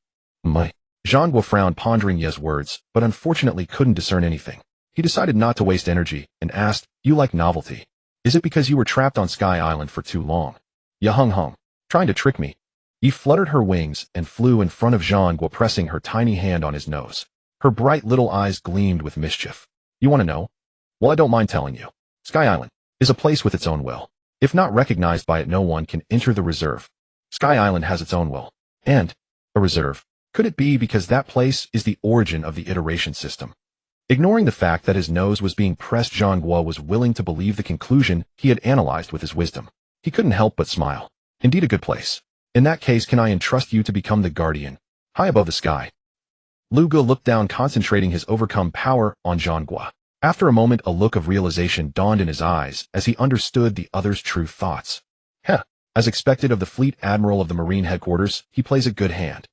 Zhangguo frowned, pondering Ye's words, but unfortunately couldn't discern anything. He decided not to waste energy and asked, you like novelty? Is it because you were trapped on Sky Island for too long? Yahung. Trying to trick me. Yi fluttered her wings and flew in front of Zhangguo, pressing her tiny hand on his nose. Her bright little eyes gleamed with mischief. You want to know? Well, I don't mind telling you. Sky Island is a place with its own will. If not recognized by it, no one can enter the reserve. Sky Island has its own will. And a reserve. Could it be because that place is the origin of the iteration system? Ignoring the fact that his nose was being pressed, Zhangguo was willing to believe the conclusion he had analyzed with his wisdom. He couldn't help but smile. Indeed a good place. In that case, can I entrust you to become the guardian? High above the sky. Lu Gu looked down, concentrating his overcome power on Zhangguo. After a moment, a look of realization dawned in his eyes as he understood the other's true thoughts. Heh, as expected of the fleet admiral of the Marine headquarters, he plays a good hand.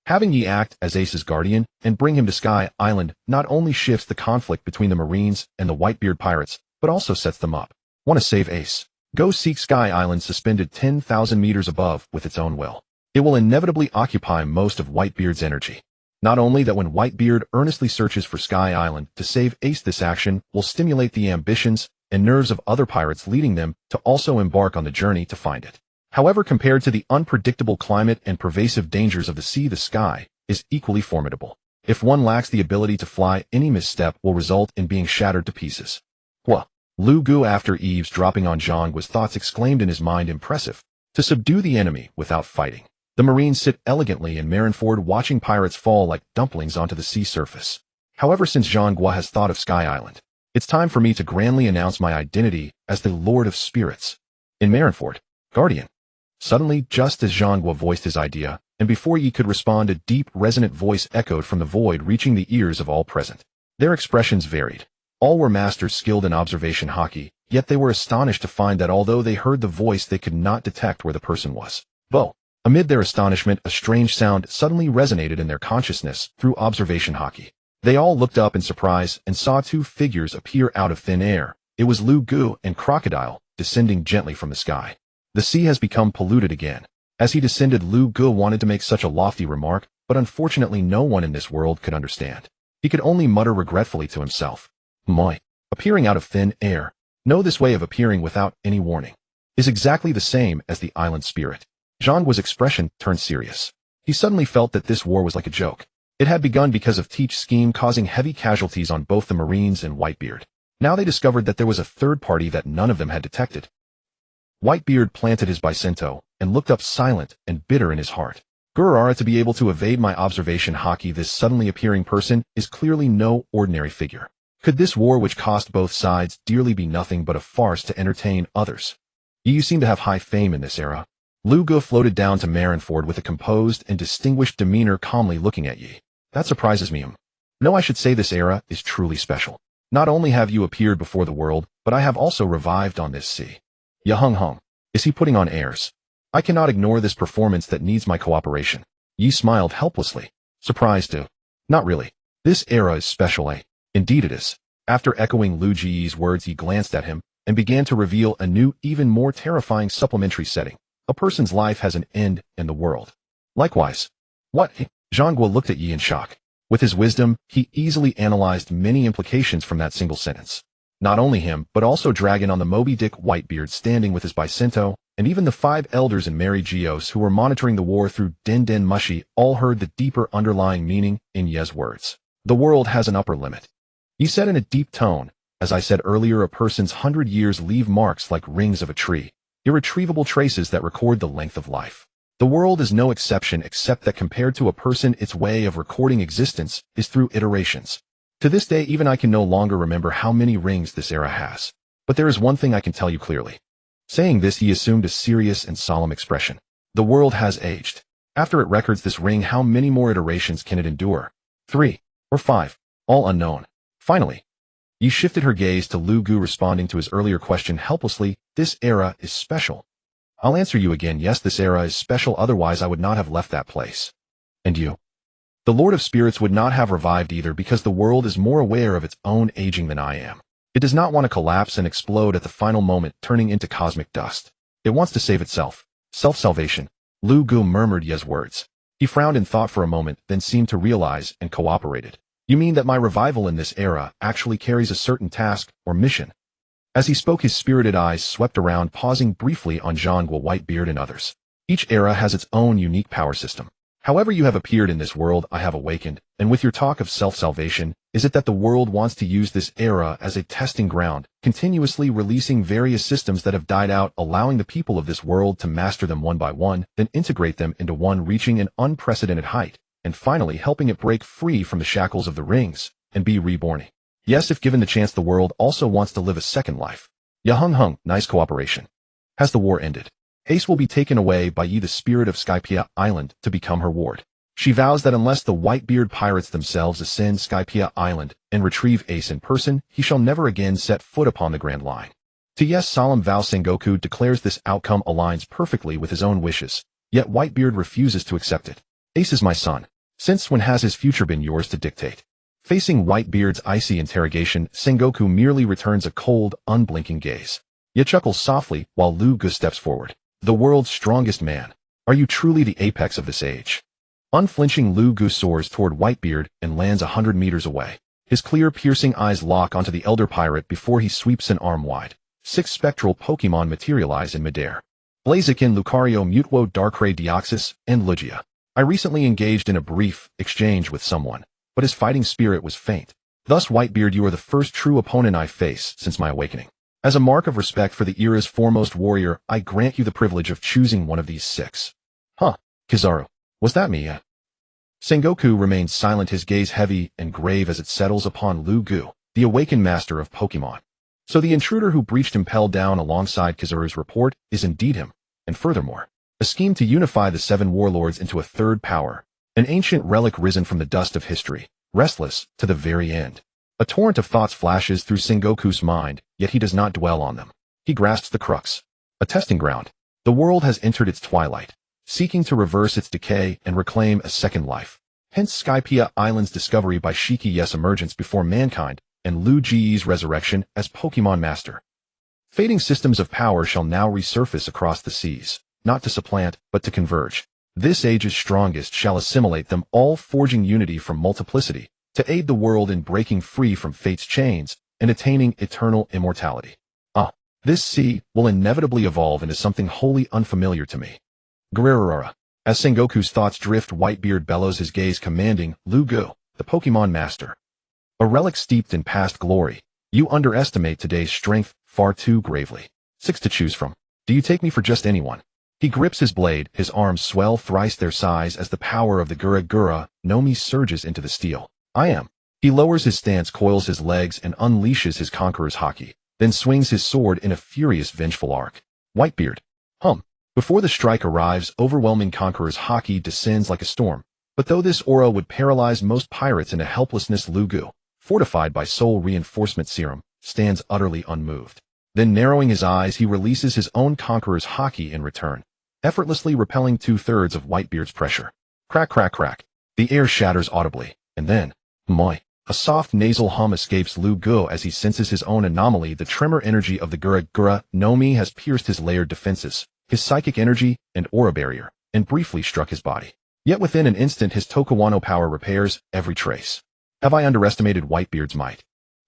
Having Yi act as Ace's guardian and bring him to Sky Island not only shifts the conflict between the Marines and the Whitebeard pirates, but also sets them up. Want to save Ace? Go seek Sky Island suspended 10,000 meters above with its own will. It will inevitably occupy most of Whitebeard's energy. Not only that, when Whitebeard earnestly searches for Sky Island to save Ace, this action will stimulate the ambitions and nerves of other pirates, leading them to also embark on the journey to find it. However, compared to the unpredictable climate and pervasive dangers of the sea, the sky is equally formidable. If one lacks the ability to fly, any misstep will result in being shattered to pieces. What? Lu Gu, after eavesdropping on Zhangguo's thoughts, exclaimed in his mind, impressive. To subdue the enemy without fighting. The Marines sit elegantly in Marineford, watching pirates fall like dumplings onto the sea surface. However, since Zhangguo has thought of Sky Island, it's time for me to grandly announce my identity as the Lord of Spirits. In Marineford, Guardian. Suddenly, just as Zhangguo voiced his idea, and before Yi could respond, a deep, resonant voice echoed from the void, reaching the ears of all present. Their expressions varied. All were masters skilled in observation hockey, yet they were astonished to find that although they heard the voice, they could not detect where the person was. Bo. Amid their astonishment, a strange sound suddenly resonated in their consciousness through observation hockey. They all looked up in surprise and saw two figures appear out of thin air. It was Lu Gu and Crocodile, descending gently from the sky. The sea has become polluted again. As he descended, Lu Gu wanted to make such a lofty remark, but unfortunately no one in this world could understand. He could only mutter regretfully to himself. Moi. Appearing out of thin air. No, this way of appearing without any warning is exactly the same as the island spirit. Zhangguo's expression turned serious. He suddenly felt that this war was like a joke. It had begun because of Teach's scheme, causing heavy casualties on both the Marines and Whitebeard. Now they discovered that there was a third party that none of them had detected. Whitebeard planted his bicento and looked up, silent and bitter in his heart. Gurara, to be able to evade my observation hockey, this suddenly appearing person is clearly no ordinary figure. Could this war, which cost both sides dearly, be nothing but a farce to entertain others? You seem to have high fame in this era. Lu Gu floated down to Marineford with a composed and distinguished demeanor, calmly looking at Yi. That surprises me. No, I should say this era is truly special. Not only have you appeared before the world, but I have also revived on this sea. Ya hung hung. Is he putting on airs? I cannot ignore this performance that needs my cooperation. Yi smiled helplessly. Surprised too. Not really. This era is special, eh? Indeed it is. After echoing Lu Ji's words, he glanced at him and began to reveal a new, even more terrifying supplementary setting. A person's life has an end in the world. Likewise. What? Zhangguo looked at Yi in shock. With his wisdom, he easily analyzed many implications from that single sentence. Not only him, but also Dragon on the Moby Dick, Whitebeard standing with his bicento, and even the 5 elders and Mary Geos who were monitoring the war through Den Den Mushi all heard the deeper underlying meaning in Ye's words. The world has an upper limit. He said in a deep tone, as I said earlier, a person's 100 years leave marks like rings of a tree, irretrievable traces that record the length of life. The world is no exception, except that compared to a person, its way of recording existence is through iterations. To this day, even I can no longer remember how many rings this era has. But there is one thing I can tell you clearly. Saying this, he assumed a serious and solemn expression. The world has aged. After it records this ring, how many more iterations can it endure? 3 or 5, all unknown. Finally, Yi shifted her gaze to Lu Gu, responding to his earlier question helplessly. This era is special. I'll answer you again. Yes, this era is special, otherwise I would not have left that place. And you? The Lord of Spirits would not have revived either, because the world is more aware of its own aging than I am. It does not want to collapse and explode at the final moment, turning into cosmic dust. It wants to save itself. Self-salvation. Lu Gu murmured Ye's words. He frowned in thought for a moment, then seemed to realize and cooperated. You mean that my revival in this era actually carries a certain task or mission? As he spoke, his spirited eyes swept around, pausing briefly on Zhangguo, Whitebeard, and others. Each era has its own unique power system. However you have appeared in this world, I have awakened, and with your talk of self-salvation, is it that the world wants to use this era as a testing ground, continuously releasing various systems that have died out, allowing the people of this world to master them one by one, then integrate them into one, reaching an unprecedented height, and finally helping it break free from the shackles of the rings, and be reborn? Yes, if given the chance, the world also wants to live a second life. Yahung, nice cooperation. Has the war ended? Ace will be taken away by ye the spirit of Skypiea Island to become her ward. She vows that unless the Whitebeard pirates themselves ascend Skypiea Island and retrieve Ace in person, he shall never again set foot upon the Grand Line. To yes solemn vow, Sengoku declares this outcome aligns perfectly with his own wishes, yet Whitebeard refuses to accept it. Ace is my son. Since when has his future been yours to dictate? Facing Whitebeard's icy interrogation, Sengoku merely returns a cold, unblinking gaze. Yet chuckles softly while Lu Gu steps forward. The world's strongest man. Are you truly the apex of this age? Unflinching, Lu Gu soars toward Whitebeard and lands 100 meters away. His clear, piercing eyes lock onto the elder pirate before he sweeps an arm wide. 6 spectral Pokemon materialize in midair. Blaziken, Lucario, Mutwo, Darkrai, Deoxys, and Lugia. I recently engaged in a brief exchange with someone, but his fighting spirit was faint. Thus, Whitebeard, you are the first true opponent I face since my awakening. As a mark of respect for the era's foremost warrior, I grant you the privilege of choosing one of these 6. Huh, Kizaru. Was that me? Sengoku remains silent, his gaze heavy and grave as it settles upon Lu Gu, the awakened master of Pokemon. So the intruder who breached Impel Down alongside Kizaru's report is indeed him, and furthermore, a scheme to unify the 7 warlords into a third power, an ancient relic risen from the dust of history, restless to the very end. A torrent of thoughts flashes through Sengoku's mind, yet he does not dwell on them. He grasps the crux. A testing ground. The world has entered its twilight, seeking to reverse its decay and reclaim a second life. Hence Skypiea Island's discovery by Shiki's emergence before mankind, and Lu Ji's resurrection as Pokemon Master. Fading systems of power shall now resurface across the seas, not to supplant, but to converge. This age's strongest shall assimilate them all, forging unity from multiplicity, to aid the world in breaking free from fate's chains and attaining eternal immortality. This sea will inevitably evolve into something wholly unfamiliar to me. Grrrr. As Sengoku's thoughts drift, Whitebeard bellows, his gaze commanding. Lu Gu, the Pokemon Master. A relic steeped in past glory. You underestimate today's strength far too gravely. 6 to choose from. Do you take me for just anyone? He grips his blade, his arms swell thrice their size as the power of the Gura Nomi surges into the steel. I am. He lowers his stance, coils his legs, and unleashes his conqueror's haki, then swings his sword in a furious, vengeful arc. Whitebeard. Before the strike arrives, overwhelming conqueror's haki descends like a storm. But though this aura would paralyze most pirates into helplessness, Lu Gu, fortified by soul reinforcement serum, stands utterly unmoved. Then narrowing his eyes, he releases his own conqueror's haki in return, effortlessly repelling 2/3 of Whitebeard's pressure. Crack, crack, crack. The air shatters audibly, and then, a soft nasal hum escapes Lu Gu as he senses his own anomaly. The tremor energy of the Gura Nomi has pierced his layered defenses, his psychic energy and aura barrier, and briefly struck his body. Yet within an instant his Tokawano power repairs every trace. Have I underestimated Whitebeard's might?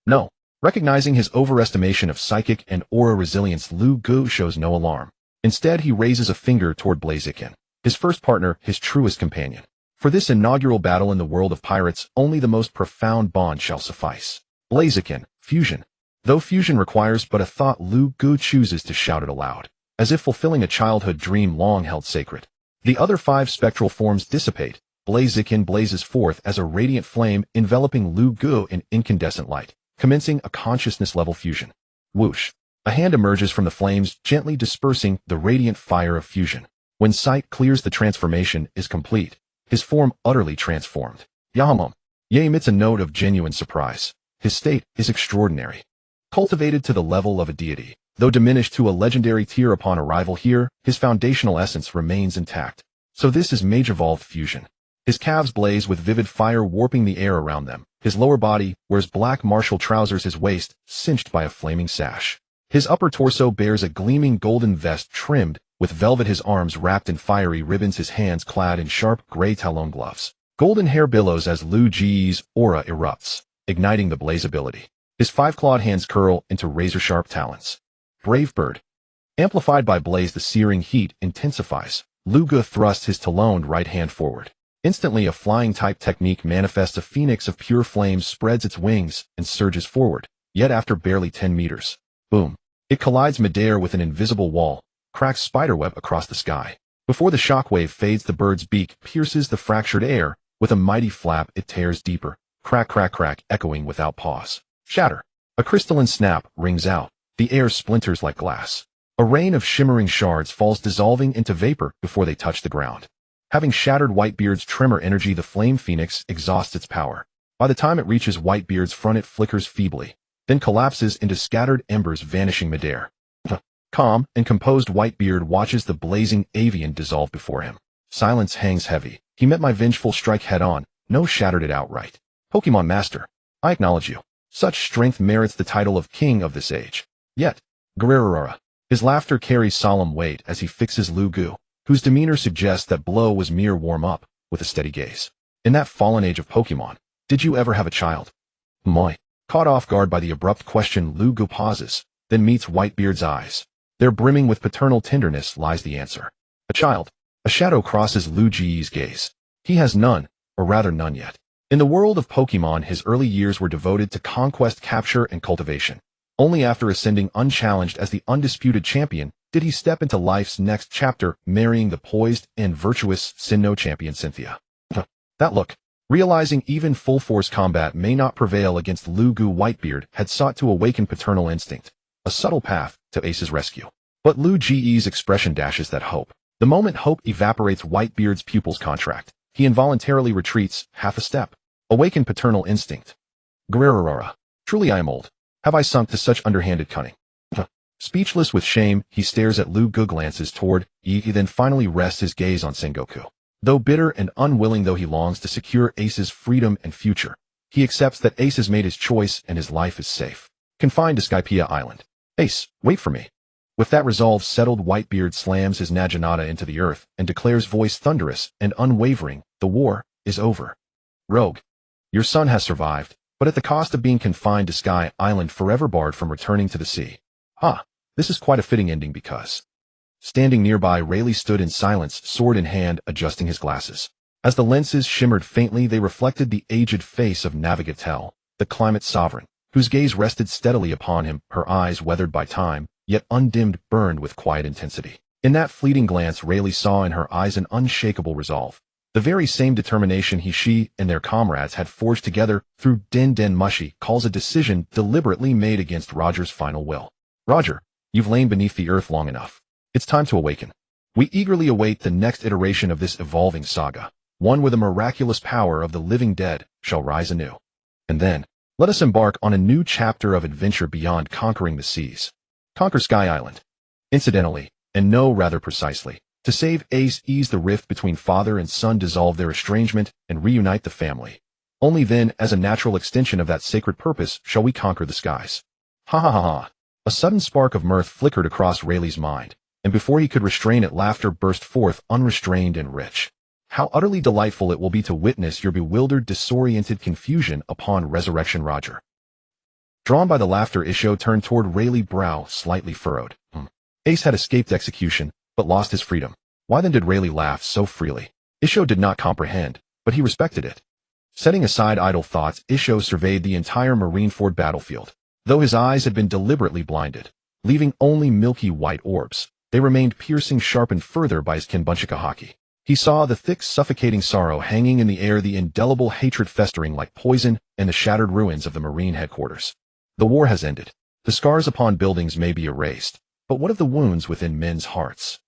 No. Recognizing his overestimation of psychic and aura resilience, Lu Gu shows no alarm. Instead, he raises a finger toward Blaziken, his first partner, his truest companion. For this inaugural battle in the world of pirates, only the most profound bond shall suffice. Blaziken, fusion. Though fusion requires but a thought, Lu Gu chooses to shout it aloud, as if fulfilling a childhood dream long held sacred. The other 5 spectral forms dissipate. Blaziken blazes forth as a radiant flame, enveloping Lu Gu in incandescent light, commencing a consciousness-level fusion. Whoosh. A hand emerges from the flames, gently dispersing the radiant fire of fusion. When sight clears, the transformation is complete, his form utterly transformed. Yahamum. Ye emits a note of genuine surprise. His state is extraordinary. Cultivated to the level of a deity, though diminished to a legendary tier upon arrival here, his foundational essence remains intact. So this is Mage-evolved fusion. His calves blaze with vivid fire, warping the air around them. His lower body wears black martial trousers, his waist cinched by a flaming sash. His upper torso bears a gleaming golden vest trimmed with velvet, his arms wrapped in fiery ribbons, his hands clad in sharp gray talon gloves. Golden hair billows as Lu Ji's aura erupts, igniting the blaze ability. His 5-clawed hands curl into razor-sharp talons. Brave bird. Amplified by blaze, the searing heat intensifies. Lu Gu thrusts his taloned right hand forward. Instantly, a flying-type technique manifests. A phoenix of pure flames spreads its wings and surges forward, yet after barely 10 meters. Boom. It collides midair with an invisible wall, cracks spiderweb across the sky. Before the shockwave fades, the bird's beak pierces the fractured air. With a mighty flap, it tears deeper. Crack, crack, crack, echoing without pause. Shatter. A crystalline snap rings out. The air splinters like glass. A rain of shimmering shards falls, dissolving into vapor before they touch the ground. Having shattered Whitebeard's tremor energy, the flame phoenix exhausts its power. By the time it reaches Whitebeard's front, it flickers feebly, then collapses into scattered embers, vanishing midair. The calm and composed Whitebeard watches the blazing avian dissolve before him. Silence hangs heavy. He met my vengeful strike head-on, no shattered it outright. Pokemon Master, I acknowledge you. Such strength merits the title of King of this age. Yet, Guerrera. His laughter carries solemn weight as he fixes Lugu, whose demeanor suggests that blow was mere warm-up, with a steady gaze. In that fallen age of Pokemon, did you ever have a child? Moi. Caught off guard by the abrupt question, Lugu pauses, then meets Whitebeard's eyes. There, brimming with paternal tenderness, lies the answer. A child. A shadow crosses Lugi's gaze. He has none, or rather none yet. In the world of Pokemon, his early years were devoted to conquest, capture, and cultivation. Only after ascending unchallenged as the undisputed champion did he step into life's next chapter, marrying the poised and virtuous Sinnoh champion Cynthia. That look, realizing even full-force combat may not prevail against Lugu, Whitebeard had sought to awaken paternal instinct, a subtle path to Ace's rescue. But Lugi's expression dashes that hope. The moment hope evaporates, Whitebeard's pupils contract. He involuntarily retreats half a step. Awaken paternal instinct. Guerrera. Truly I am old. Have I sunk to such underhanded cunning? Speechless with shame, he stares at Lugu, glances toward He then finally rests his gaze on Sengoku. Though bitter and unwilling though he longs to secure Ace's freedom and future, he accepts that Ace has made his choice and his life is safe. Confined to Skypiea Island. Ace, wait for me. With that resolve settled, Whitebeard slams his Naginata into the earth and declares, voice thunderous and unwavering, the war is over. Rogue, your son has survived, but at the cost of being confined to Sky Island, forever barred from returning to the sea. This is quite a fitting ending because... Standing nearby, Rayleigh stood in silence, sword in hand, adjusting his glasses. As the lenses shimmered faintly, they reflected the aged face of Navigatel, the climate sovereign, whose gaze rested steadily upon him, her eyes weathered by time, yet undimmed, burned with quiet intensity. In that fleeting glance, Rayleigh saw in her eyes an unshakable resolve, the very same determination she and their comrades had forged together through Den Mushi calls a decision deliberately made against Roger's final will. Roger, you've lain beneath the earth long enough. It's time to awaken. We eagerly await the next iteration of this evolving saga, one where the miraculous power of the living dead shall rise anew. And then, let us embark on a new chapter of adventure beyond conquering the seas. Conquer Sky Island. Incidentally, and no, rather precisely, to save Ace, ease the rift between father and son, dissolve their estrangement, and reunite the family. Only then, as a natural extension of that sacred purpose, shall we conquer the skies. Ha ha ha ha. A sudden spark of mirth flickered across Rayleigh's mind, and before he could restrain it, laughter burst forth, unrestrained and rich. How utterly delightful it will be to witness your bewildered, disoriented confusion upon resurrection, Roger. Drawn by the laughter, Isho turned toward Rayleigh, brow slightly furrowed. Ace had escaped execution, but lost his freedom. Why then did Rayleigh laugh so freely? Isho did not comprehend, but he respected it. Setting aside idle thoughts, Isho surveyed the entire Marineford battlefield. Though his eyes had been deliberately blinded, leaving only milky white orbs, they remained piercing, sharpened further by his Kenbunchika haki. He saw the thick, suffocating sorrow hanging in the air, the indelible hatred festering like poison, and the shattered ruins of the Marine headquarters. The war has ended. The scars upon buildings may be erased, but what of the wounds within men's hearts?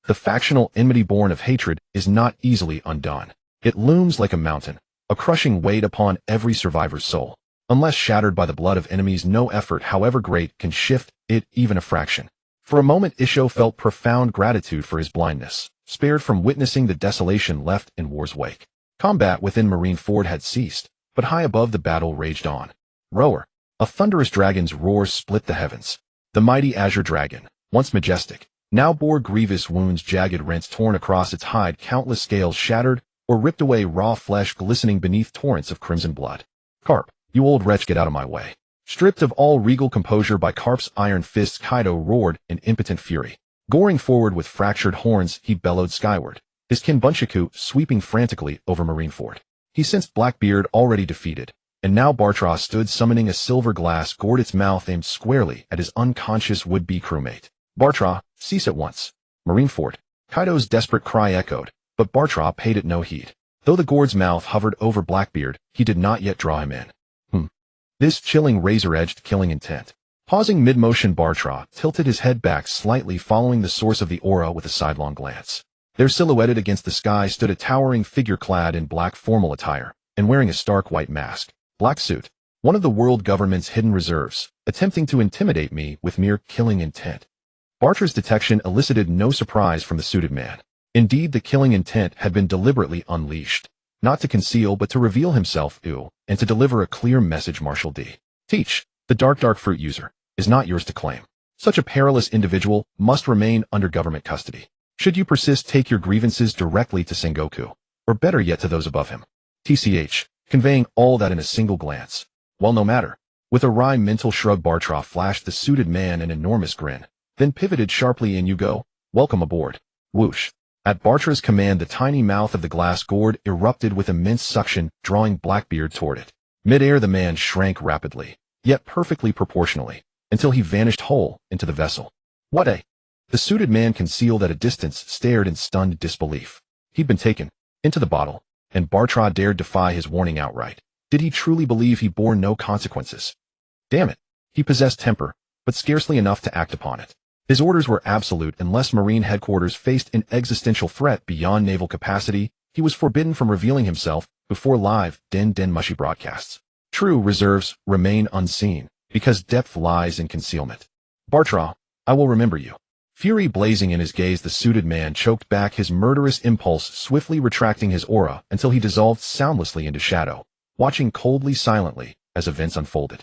The factional enmity born of hatred is not easily undone. It looms like a mountain, a crushing weight upon every survivor's soul. Unless shattered by the blood of enemies, no effort, however great, can shift it even a fraction. For a moment, Isho felt profound gratitude for his blindness, spared from witnessing the desolation left in war's wake. Combat within Marineford had ceased, but high above the battle raged on. Roar. A thunderous dragon's roar split the heavens. The mighty azure dragon, once majestic, now bore grievous wounds, jagged rents torn across its hide, countless scales shattered or ripped away, raw flesh glistening beneath torrents of crimson blood. Carp, you old wretch, get out of my way. Stripped of all regal composure by Carp's iron fists, Kaido roared in impotent fury. Goring forward with fractured horns, he bellowed skyward. his kin Bunchaku sweeping frantically over Marineford. He sensed Blackbeard already defeated, and now Bartra stood summoning a silver glass gourd, its mouth aimed squarely at his unconscious would-be crewmate. Bartra, cease at once. Marineford. Kaido's desperate cry echoed, but Bartra paid it no heed. Though the gourd's mouth hovered over Blackbeard, he did not yet draw him in. This chilling razor-edged killing intent. Pausing mid-motion, Bartra tilted his head back slightly, following the source of the aura with a sidelong glance. There, silhouetted against the sky, stood a towering figure clad in black formal attire, and wearing a stark white mask. Black suit. One of the world government's hidden reserves, attempting to intimidate me with mere killing intent. Bartra's detection elicited no surprise from the suited man. Indeed, the killing intent had been deliberately unleashed, not to conceal but to reveal himself, and to deliver a clear message. Marshal D. Teach, the dark fruit user, is not yours to claim. Such a perilous individual must remain under government custody. Should you persist, take your grievances directly to Sengoku, or better yet to those above him. TCH, conveying all that in a single glance. Well, no matter. With a wry mental shrug, Bartra flashed the suited man an enormous grin, then pivoted sharply. In you go. Welcome aboard. Whoosh. At Bartra's command, the tiny mouth of the glass gourd erupted with immense suction, drawing Blackbeard toward it. Mid-air, the man shrank rapidly, yet perfectly proportionally, until he vanished whole into the vessel. What a... The suited man, concealed at a distance, stared in stunned disbelief. He'd been taken into the bottle, and Bartra dared defy his warning outright. Did he truly believe he bore no consequences? Damn it. He possessed temper, but scarcely enough to act upon it. His orders were absolute. Unless Marine headquarters faced an existential threat beyond naval capacity, he was forbidden from revealing himself before live Den Mushy broadcasts. True reserves remain unseen, because depth lies in concealment. Bartra, I will remember you. Fury blazing in his gaze, the suited man choked back his murderous impulse, swiftly retracting his aura until he dissolved soundlessly into shadow, watching coldly, silently, as events unfolded.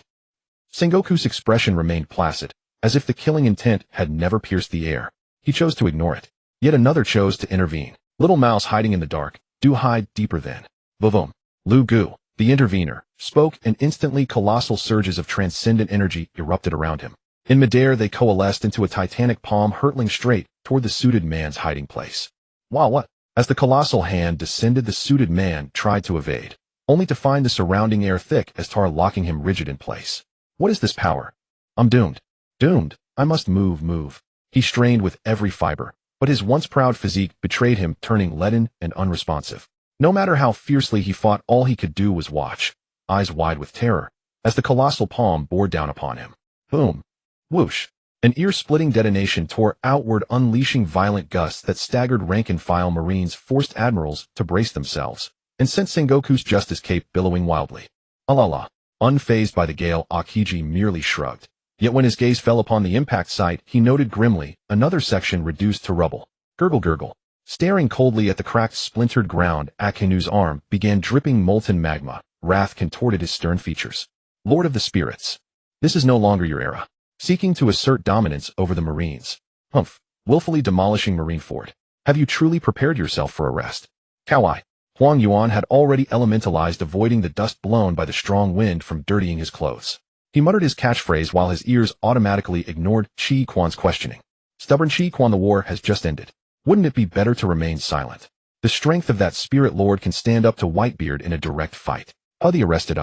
Sengoku's expression remained placid, as if the killing intent had never pierced the air. He chose to ignore it. Yet another chose to intervene. Little mouse hiding in the dark, do hide deeper than. Boom. Lu Gu, the intervener, spoke, and instantly colossal surges of transcendent energy erupted around him. In midair, they coalesced into a titanic palm, hurtling straight toward the suited man's hiding place. Wow, what? As the colossal hand descended, the suited man tried to evade, only to find the surrounding air thick as tar, locking him rigid in place. What is this power? I'm doomed. Doomed. I must move. He strained with every fiber, but his once proud physique betrayed him, turning leaden and unresponsive. No matter how fiercely he fought, all he could do was watch, eyes wide with terror, as the colossal palm bore down upon him. Boom. Whoosh. An ear-splitting detonation tore outward, unleashing violent gusts that staggered rank-and-file Marines, forced admirals to brace themselves, and sent Sengoku's Justice Cape billowing wildly. Alala. Unfazed by the gale, Aokiji merely shrugged. Yet when his gaze fell upon the impact site, he noted grimly, another section reduced to rubble. Gurgle. Staring coldly at the cracked, splintered ground, Akinu's arm began dripping molten magma. Wrath contorted his stern features. Lord of the Spirits. This is no longer your era. Seeking to assert dominance over the Marines. Humph. Willfully demolishing Marineford. Have you truly prepared yourself for arrest? Kawai. Huang Yuan had already elementalized, avoiding the dust blown by the strong wind from dirtying his clothes. He muttered his catchphrase while his ears automatically ignored Chi Quan's questioning. Stubborn Chi Quan, the war has just ended. Wouldn't it be better to remain silent? The strength of that spirit lord can stand up to Whitebeard in a direct fight. The arrested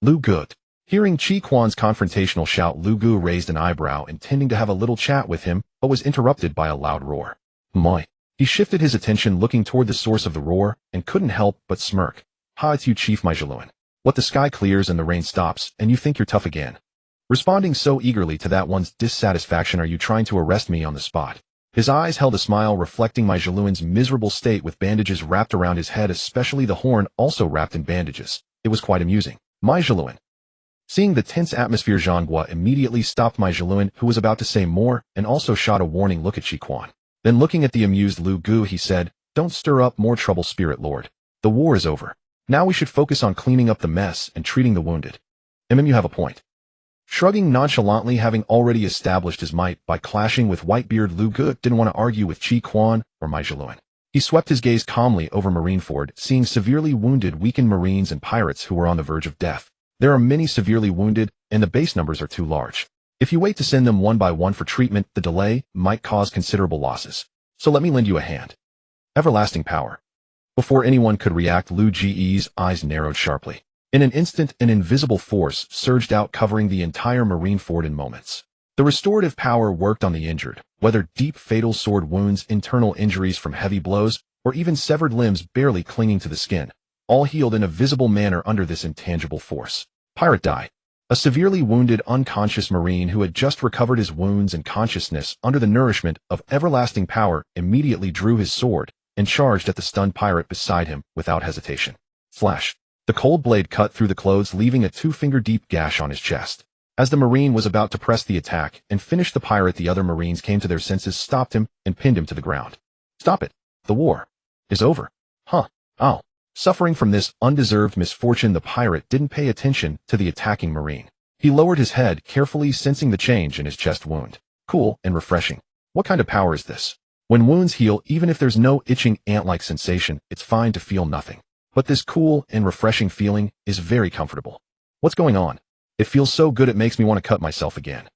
Lu Gu. Hearing Chi Quan's confrontational shout, Lu Gu raised an eyebrow, intending to have a little chat with him, but was interrupted by a loud roar. Moi. He shifted his attention, looking toward the source of the roar, and couldn't help but smirk. It's you, Chief Maijaluan. What, the sky clears and the rain stops, and you think you're tough again? Responding so eagerly to that one's dissatisfaction, are you trying to arrest me on the spot? His eyes held a smile, reflecting Maijaluan's miserable state, with bandages wrapped around his head, especially the horn also wrapped in bandages. It was quite amusing. Maijaluan. Seeing the tense atmosphere, Zhanghua immediately stopped Maijaluan, who was about to say more, and also shot a warning look at Chi Quan. Then, looking at the amused Lu Gu, he said, "Don't stir up more trouble, Spirit Lord. The war is over. Now we should focus on cleaning up the mess and treating the wounded." You have a point. Shrugging nonchalantly, having already established his might by clashing with Whitebeard, Lu Gu didn't want to argue with Chi Quan or Maijaluan. He swept his gaze calmly over Marineford, seeing severely wounded, weakened Marines and pirates who were on the verge of death. There are many severely wounded, and the base numbers are too large. If you wait to send them one by one for treatment, the delay might cause considerable losses. So let me lend you a hand. Everlasting power. Before anyone could react, Lu Ge's eyes narrowed sharply. In an instant, an invisible force surged out, covering the entire marine fort in moments. The restorative power worked on the injured, whether deep fatal sword wounds, internal injuries from heavy blows, or even severed limbs barely clinging to the skin, all healed in a visible manner under this intangible force. Pirate die. A severely wounded, unconscious marine who had just recovered his wounds and consciousness under the nourishment of everlasting power immediately drew his sword and charged at the stunned pirate beside him without hesitation. Flash. The cold blade cut through the clothes, leaving a 2-finger-deep gash on his chest. As the marine was about to press the attack and finish the pirate, the other marines came to their senses, stopped him, and pinned him to the ground. Stop it. The war is over. Huh. Ow. Suffering from this undeserved misfortune, the pirate didn't pay attention to the attacking marine. He lowered his head, carefully sensing the change in his chest wound. Cool and refreshing. What kind of power is this? When wounds heal, even if there's no itching ant-like sensation, it's fine to feel nothing. But this cool and refreshing feeling is very comfortable. What's going on? It feels so good it makes me want to cut myself again.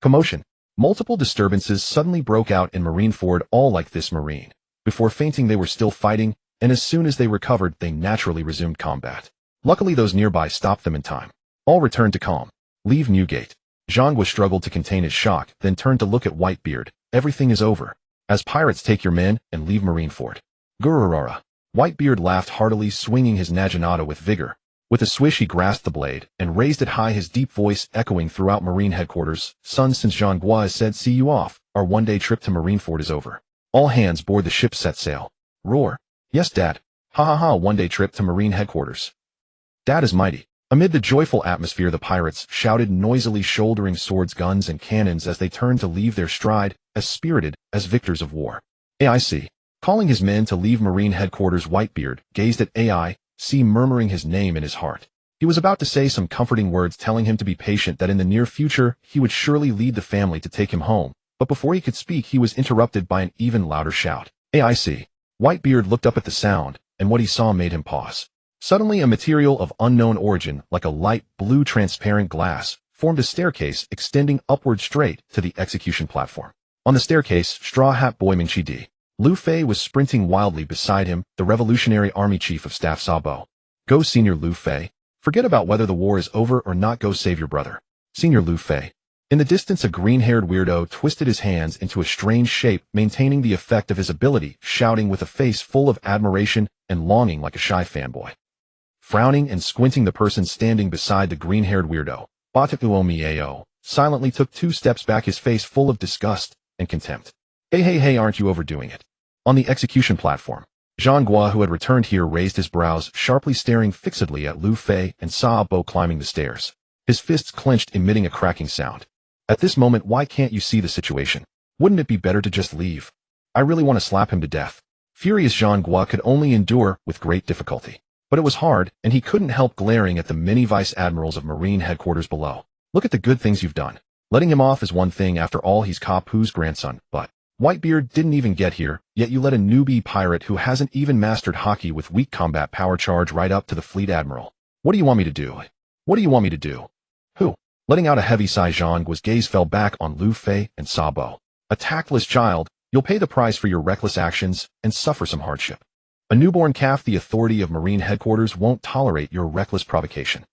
Commotion. Multiple disturbances suddenly broke out in Marineford, all like this marine. Before fainting, they were still fighting, and as soon as they recovered, they naturally resumed combat. Luckily, those nearby stopped them in time. All returned to calm. Leave Newgate. Zhangwa struggled to contain his shock, then turned to look at Whitebeard. Everything is over. As pirates, take your men and leave Marineford. Gururara. Whitebeard laughed heartily, swinging his naginata with vigor. With a swish, he grasped the blade and raised it high, his deep voice echoing throughout Marine headquarters. Son, since Zhangwa has said see you off, our one-day trip to Marineford is over. All hands board the ship, set sail. Roar. Yes, Dad. Ha ha ha, one-day trip to Marine headquarters. Dad is mighty. Amid the joyful atmosphere, the pirates shouted noisily, shouldering swords, guns, and cannons as they turned to leave their stride, as spirited as victors of war. AIC. Calling his men to leave Marine headquarters, Whitebeard gazed at AIC, murmuring his name in his heart. He was about to say some comforting words telling him to be patient, that in the near future he would surely lead the family to take him home, but before he could speak, he was interrupted by an even louder shout. AIC. Whitebeard looked up at the sound, and what he saw made him pause. Suddenly, a material of unknown origin, like a light blue transparent glass, formed a staircase extending upward straight to the execution platform. On the staircase, Straw Hat Boy Mingchi D. Lu Fei was sprinting wildly beside him, the Revolutionary Army Chief of Staff Sabo. Go, Senior Lu Fei. Forget about whether the war is over or not, go save your brother. Senior Lu Fei. In the distance, a green-haired weirdo twisted his hands into a strange shape, maintaining the effect of his ability, shouting with a face full of admiration and longing like a shy fanboy. Frowning and squinting, the person standing beside the green-haired weirdo, Batuuomiao, silently took 2 steps back, his face full of disgust and contempt. Hey, aren't you overdoing it? On the execution platform, Zhangwa, who had returned here, raised his brows, sharply staring fixedly at Lu Fei and Sabo climbing the stairs. His fists clenched, emitting a cracking sound. At this moment, why can't you see the situation? Wouldn't it be better to just leave? I really want to slap him to death. Furious, Zhangwa could only endure with great difficulty. But it was hard, and he couldn't help glaring at the many vice admirals of Marine headquarters below. Look at the good things you've done. Letting him off is one thing, after all, he's Kapu's grandson, but Whitebeard didn't even get here, yet you let a newbie pirate who hasn't even mastered hockey with weak combat power charge right up to the fleet admiral. What do you want me to do? What do you want me to do? Who? Letting out a heavy sigh, Zhangwa's gaze fell back on Lu Fei and Sabo. A tactless child, you'll pay the price for your reckless actions and suffer some hardship. A newborn calf, the authority of Marine headquarters won't tolerate your reckless provocation.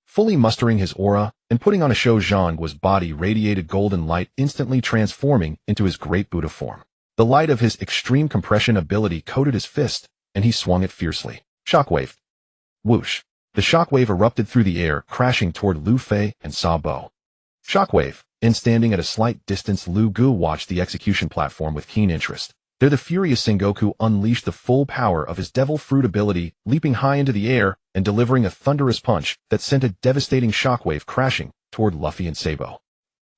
Fully mustering his aura and putting on a show, Zhangwa's body radiated golden light, instantly transforming into his great Buddha form. The light of his extreme compression ability coated his fist, and he swung it fiercely. Shockwave. Whoosh. The shockwave erupted through the air, crashing toward Lu Fei and Sabo. Shockwave. And standing at a slight distance, Lu Gu watched the execution platform with keen interest. There, the furious Sengoku unleashed the full power of his devil fruit ability, leaping high into the air and delivering a thunderous punch that sent a devastating shockwave crashing toward Luffy and Sabo.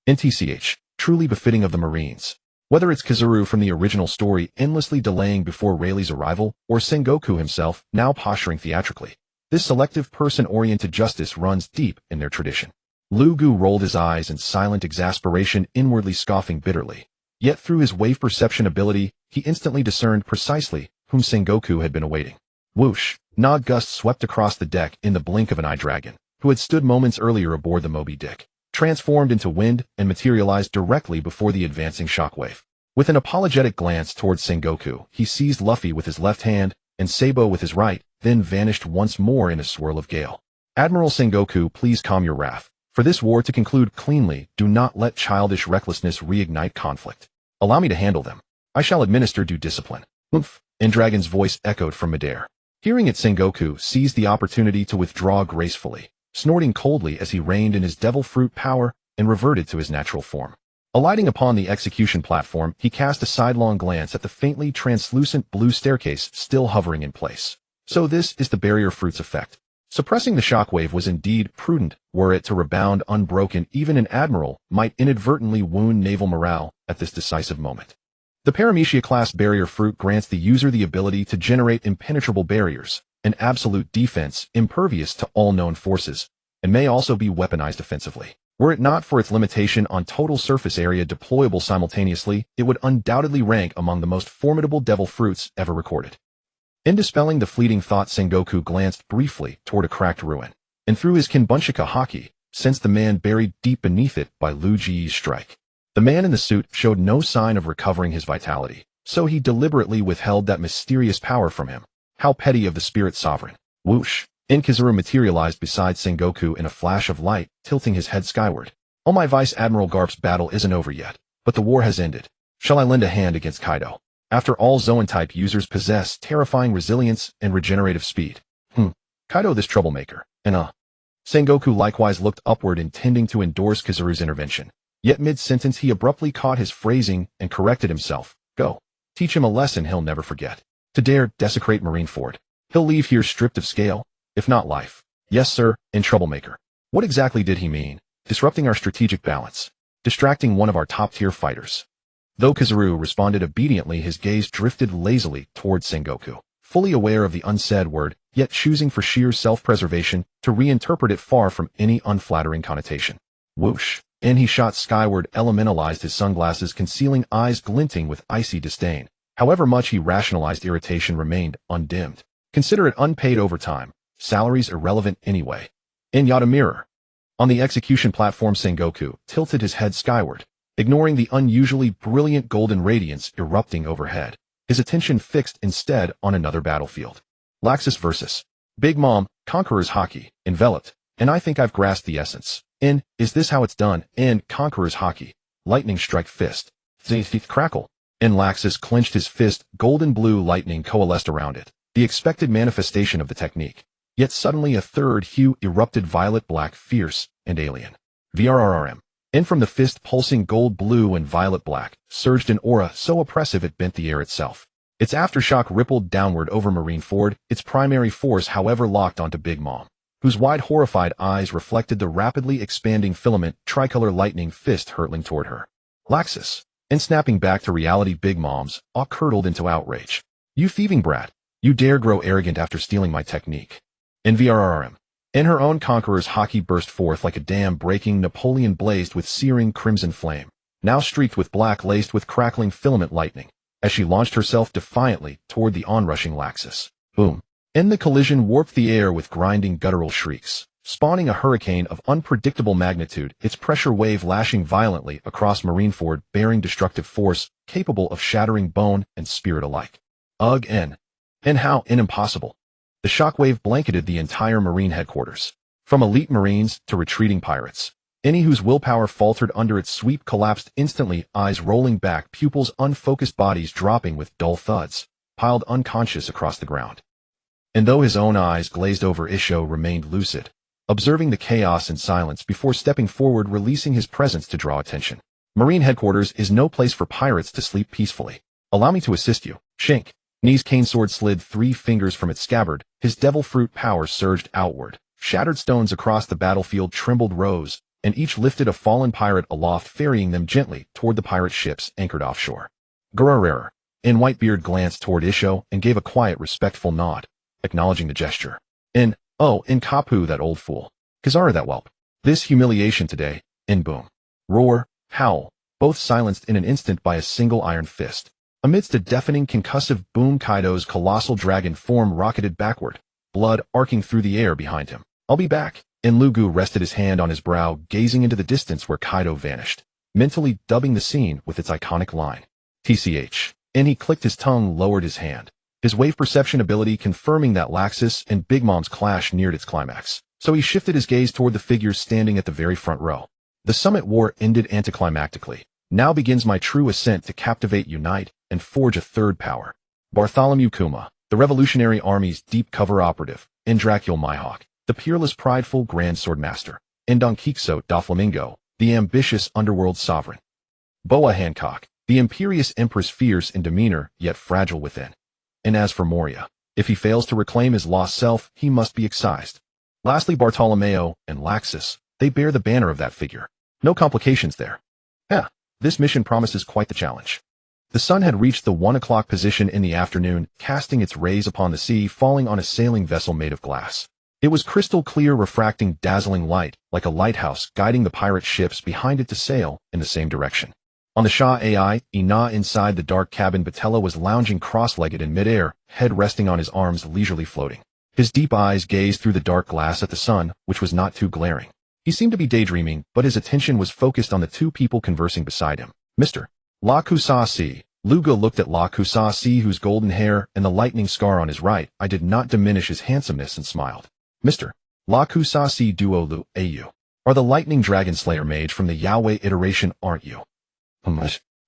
NTCH. Truly befitting of the Marines. Whether it's Kazuru from the original story endlessly delaying before Rayleigh's arrival, or Sengoku himself now posturing theatrically, this selective person-oriented justice runs deep in their tradition. Lu Gu rolled his eyes in silent exasperation, inwardly scoffing bitterly. Yet through his wave perception ability, he instantly discerned precisely whom Sengoku had been awaiting. Whoosh! Nod gusts swept across the deck in the blink of an eye. Dragon, who had stood moments earlier aboard the Moby Dick, transformed into wind and materialized directly before the advancing shockwave. With an apologetic glance towards Sengoku, he seized Luffy with his left hand and Sabo with his right, then vanished once more in a swirl of gale. Admiral Sengoku, please calm your wrath. For this war to conclude cleanly, do not let childish recklessness reignite conflict. Allow me to handle them. I shall administer due discipline. Oomph! Dragon's voice echoed from midair. Hearing it, Sengoku seized the opportunity to withdraw gracefully, snorting coldly as he reined in his devil fruit power and reverted to his natural form. Alighting upon the execution platform, he cast a sidelong glance at the faintly translucent blue staircase still hovering in place. So this is the barrier fruit's effect. Suppressing the shockwave was indeed prudent. Were it to rebound unbroken, even an admiral might inadvertently wound naval morale at this decisive moment. The Paramecia-class barrier fruit grants the user the ability to generate impenetrable barriers, an absolute defense impervious to all known forces, and may also be weaponized offensively. Were it not for its limitation on total surface area deployable simultaneously, it would undoubtedly rank among the most formidable devil fruits ever recorded. In dispelling the fleeting thought, Sengoku glanced briefly toward a cracked ruin, and through his Kinbunshika haki, sensed the man buried deep beneath it by Lu Ji's strike. The man in the suit showed no sign of recovering his vitality, so he deliberately withheld that mysterious power from him. How petty of the spirit sovereign. Whoosh! Kizaru materialized beside Sengoku in a flash of light, tilting his head skyward. Oh, my Vice Admiral Garp's battle isn't over yet, but the war has ended. Shall I lend a hand against Kaido? After all, Zoan-type users possess terrifying resilience and regenerative speed. Kaido this troublemaker, and Sengoku likewise looked upward, intending to endorse Kizaru's intervention. Yet mid-sentence he abruptly caught his phrasing and corrected himself. Go. Teach him a lesson he'll never forget. To dare desecrate Marineford. He'll leave here stripped of scale, if not life. Yes, sir, and troublemaker. What exactly did he mean? Disrupting our strategic balance. Distracting one of our top-tier fighters. Though Kizaru responded obediently, his gaze drifted lazily towards Sengoku, fully aware of the unsaid word, yet choosing for sheer self-preservation to reinterpret it far from any unflattering connotation. Whoosh! And he shot skyward, elementalized his sunglasses, concealing eyes glinting with icy disdain. However much he rationalized, irritation remained undimmed. Consider it unpaid overtime. Salaries irrelevant anyway. In Yada Mirror. On the execution platform, Sengoku tilted his head skyward, ignoring the unusually brilliant golden radiance erupting overhead. His attention fixed instead on another battlefield. Laxus versus Big Mom, Conqueror's Haki, enveloped, and I think I've grasped the essence. Is this how it's done? Conqueror's Haki, lightning strike fist. Teeth crackle. Laxus clenched his fist, golden blue lightning coalesced around it, the expected manifestation of the technique. Yet suddenly a third hue erupted, violet-black, fierce, and alien. VRRRM. And from the fist, pulsing gold blue and violet-black, surged an aura so oppressive it bent the air itself. Its aftershock rippled downward over Marineford, its primary force however locked onto Big Mom, whose wide horrified eyes reflected the rapidly expanding filament tricolor lightning fist hurtling toward her. Laxus. And snapping back to reality, Big Mom's awe curdled into outrage. You thieving brat. You dare grow arrogant after stealing my technique. VRRM. In her own Conqueror's Haki burst forth like a dam-breaking Napoleon, blazed with searing crimson flame, now streaked with black, laced with crackling filament lightning, as she launched herself defiantly toward the onrushing Laxus. Boom. And the collision warped the air with grinding guttural shrieks, spawning a hurricane of unpredictable magnitude, its pressure wave lashing violently across Marineford, bearing destructive force capable of shattering bone and spirit alike. Ugh, and how impossible. The shockwave blanketed the entire Marine headquarters. From elite Marines to retreating pirates. Any whose willpower faltered under its sweep collapsed instantly, eyes rolling back, pupils unfocused, bodies dropping with dull thuds, piled unconscious across the ground. And though his own eyes glazed over, Isho remained lucid, observing the chaos in silence before stepping forward, releasing his presence to draw attention. Marine headquarters is no place for pirates to sleep peacefully. Allow me to assist you. Shink. Nee's cane sword slid 3 fingers from its scabbard, his devil fruit power surged outward. Shattered stones across the battlefield trembled, rose, and each lifted a fallen pirate aloft, ferrying them gently toward the pirate ships anchored offshore. Gururarer. And Whitebeard glanced toward Isho and gave a quiet, respectful nod, acknowledging the gesture. In Kapu, that old fool. Kizaru, that whelp. This humiliation today. Boom. Roar, howl, both silenced in an instant by a single iron fist. Amidst a deafening concussive boom, Kaido's colossal dragon form rocketed backward, blood arcing through the air behind him. I'll be back. Lugu rested his hand on his brow, gazing into the distance where Kaido vanished, mentally dubbing the scene with its iconic line. TCH. And he clicked his tongue, lowered his hand. His wave perception ability confirming that Laxus and Big Mom's clash neared its climax. So he shifted his gaze toward the figures standing at the very front row. The summit war ended anticlimactically. Now begins my true ascent to captivate, unite, and forge a third power. Bartholomew Kuma, the Revolutionary Army's deep cover operative, Indrakul Mihawk, the peerless prideful Grand Swordmaster, and Don Quixote Doflamingo, the ambitious underworld sovereign. Boa Hancock, the imperious empress, fierce in demeanor, yet fragile within. And as for Moria, if he fails to reclaim his lost self, he must be excised. Lastly, Bartolomeo and Laxus, they bear the banner of that figure. No complications there. This mission promises quite the challenge. The sun had reached the 1 o'clock position in the afternoon, casting its rays upon the sea, falling on a sailing vessel made of glass. It was crystal clear, refracting dazzling light, like a lighthouse guiding the pirate ships behind it to sail in the same direction. On the Shah Ai, Ina inside the dark cabin, Batella was lounging cross-legged in midair, head resting on his arms, leisurely floating. His deep eyes gazed through the dark glass at the sun, which was not too glaring. He seemed to be daydreaming, but his attention was focused on the two people conversing beside him. Mr. La Kusasi. Luga looked at La Kusasi, whose golden hair and the lightning scar on his right eye did not diminish his handsomeness, and smiled. Mr. La Kusasi Duo Lu Au. Are the lightning dragon slayer mage from the Yahweh iteration, aren't you?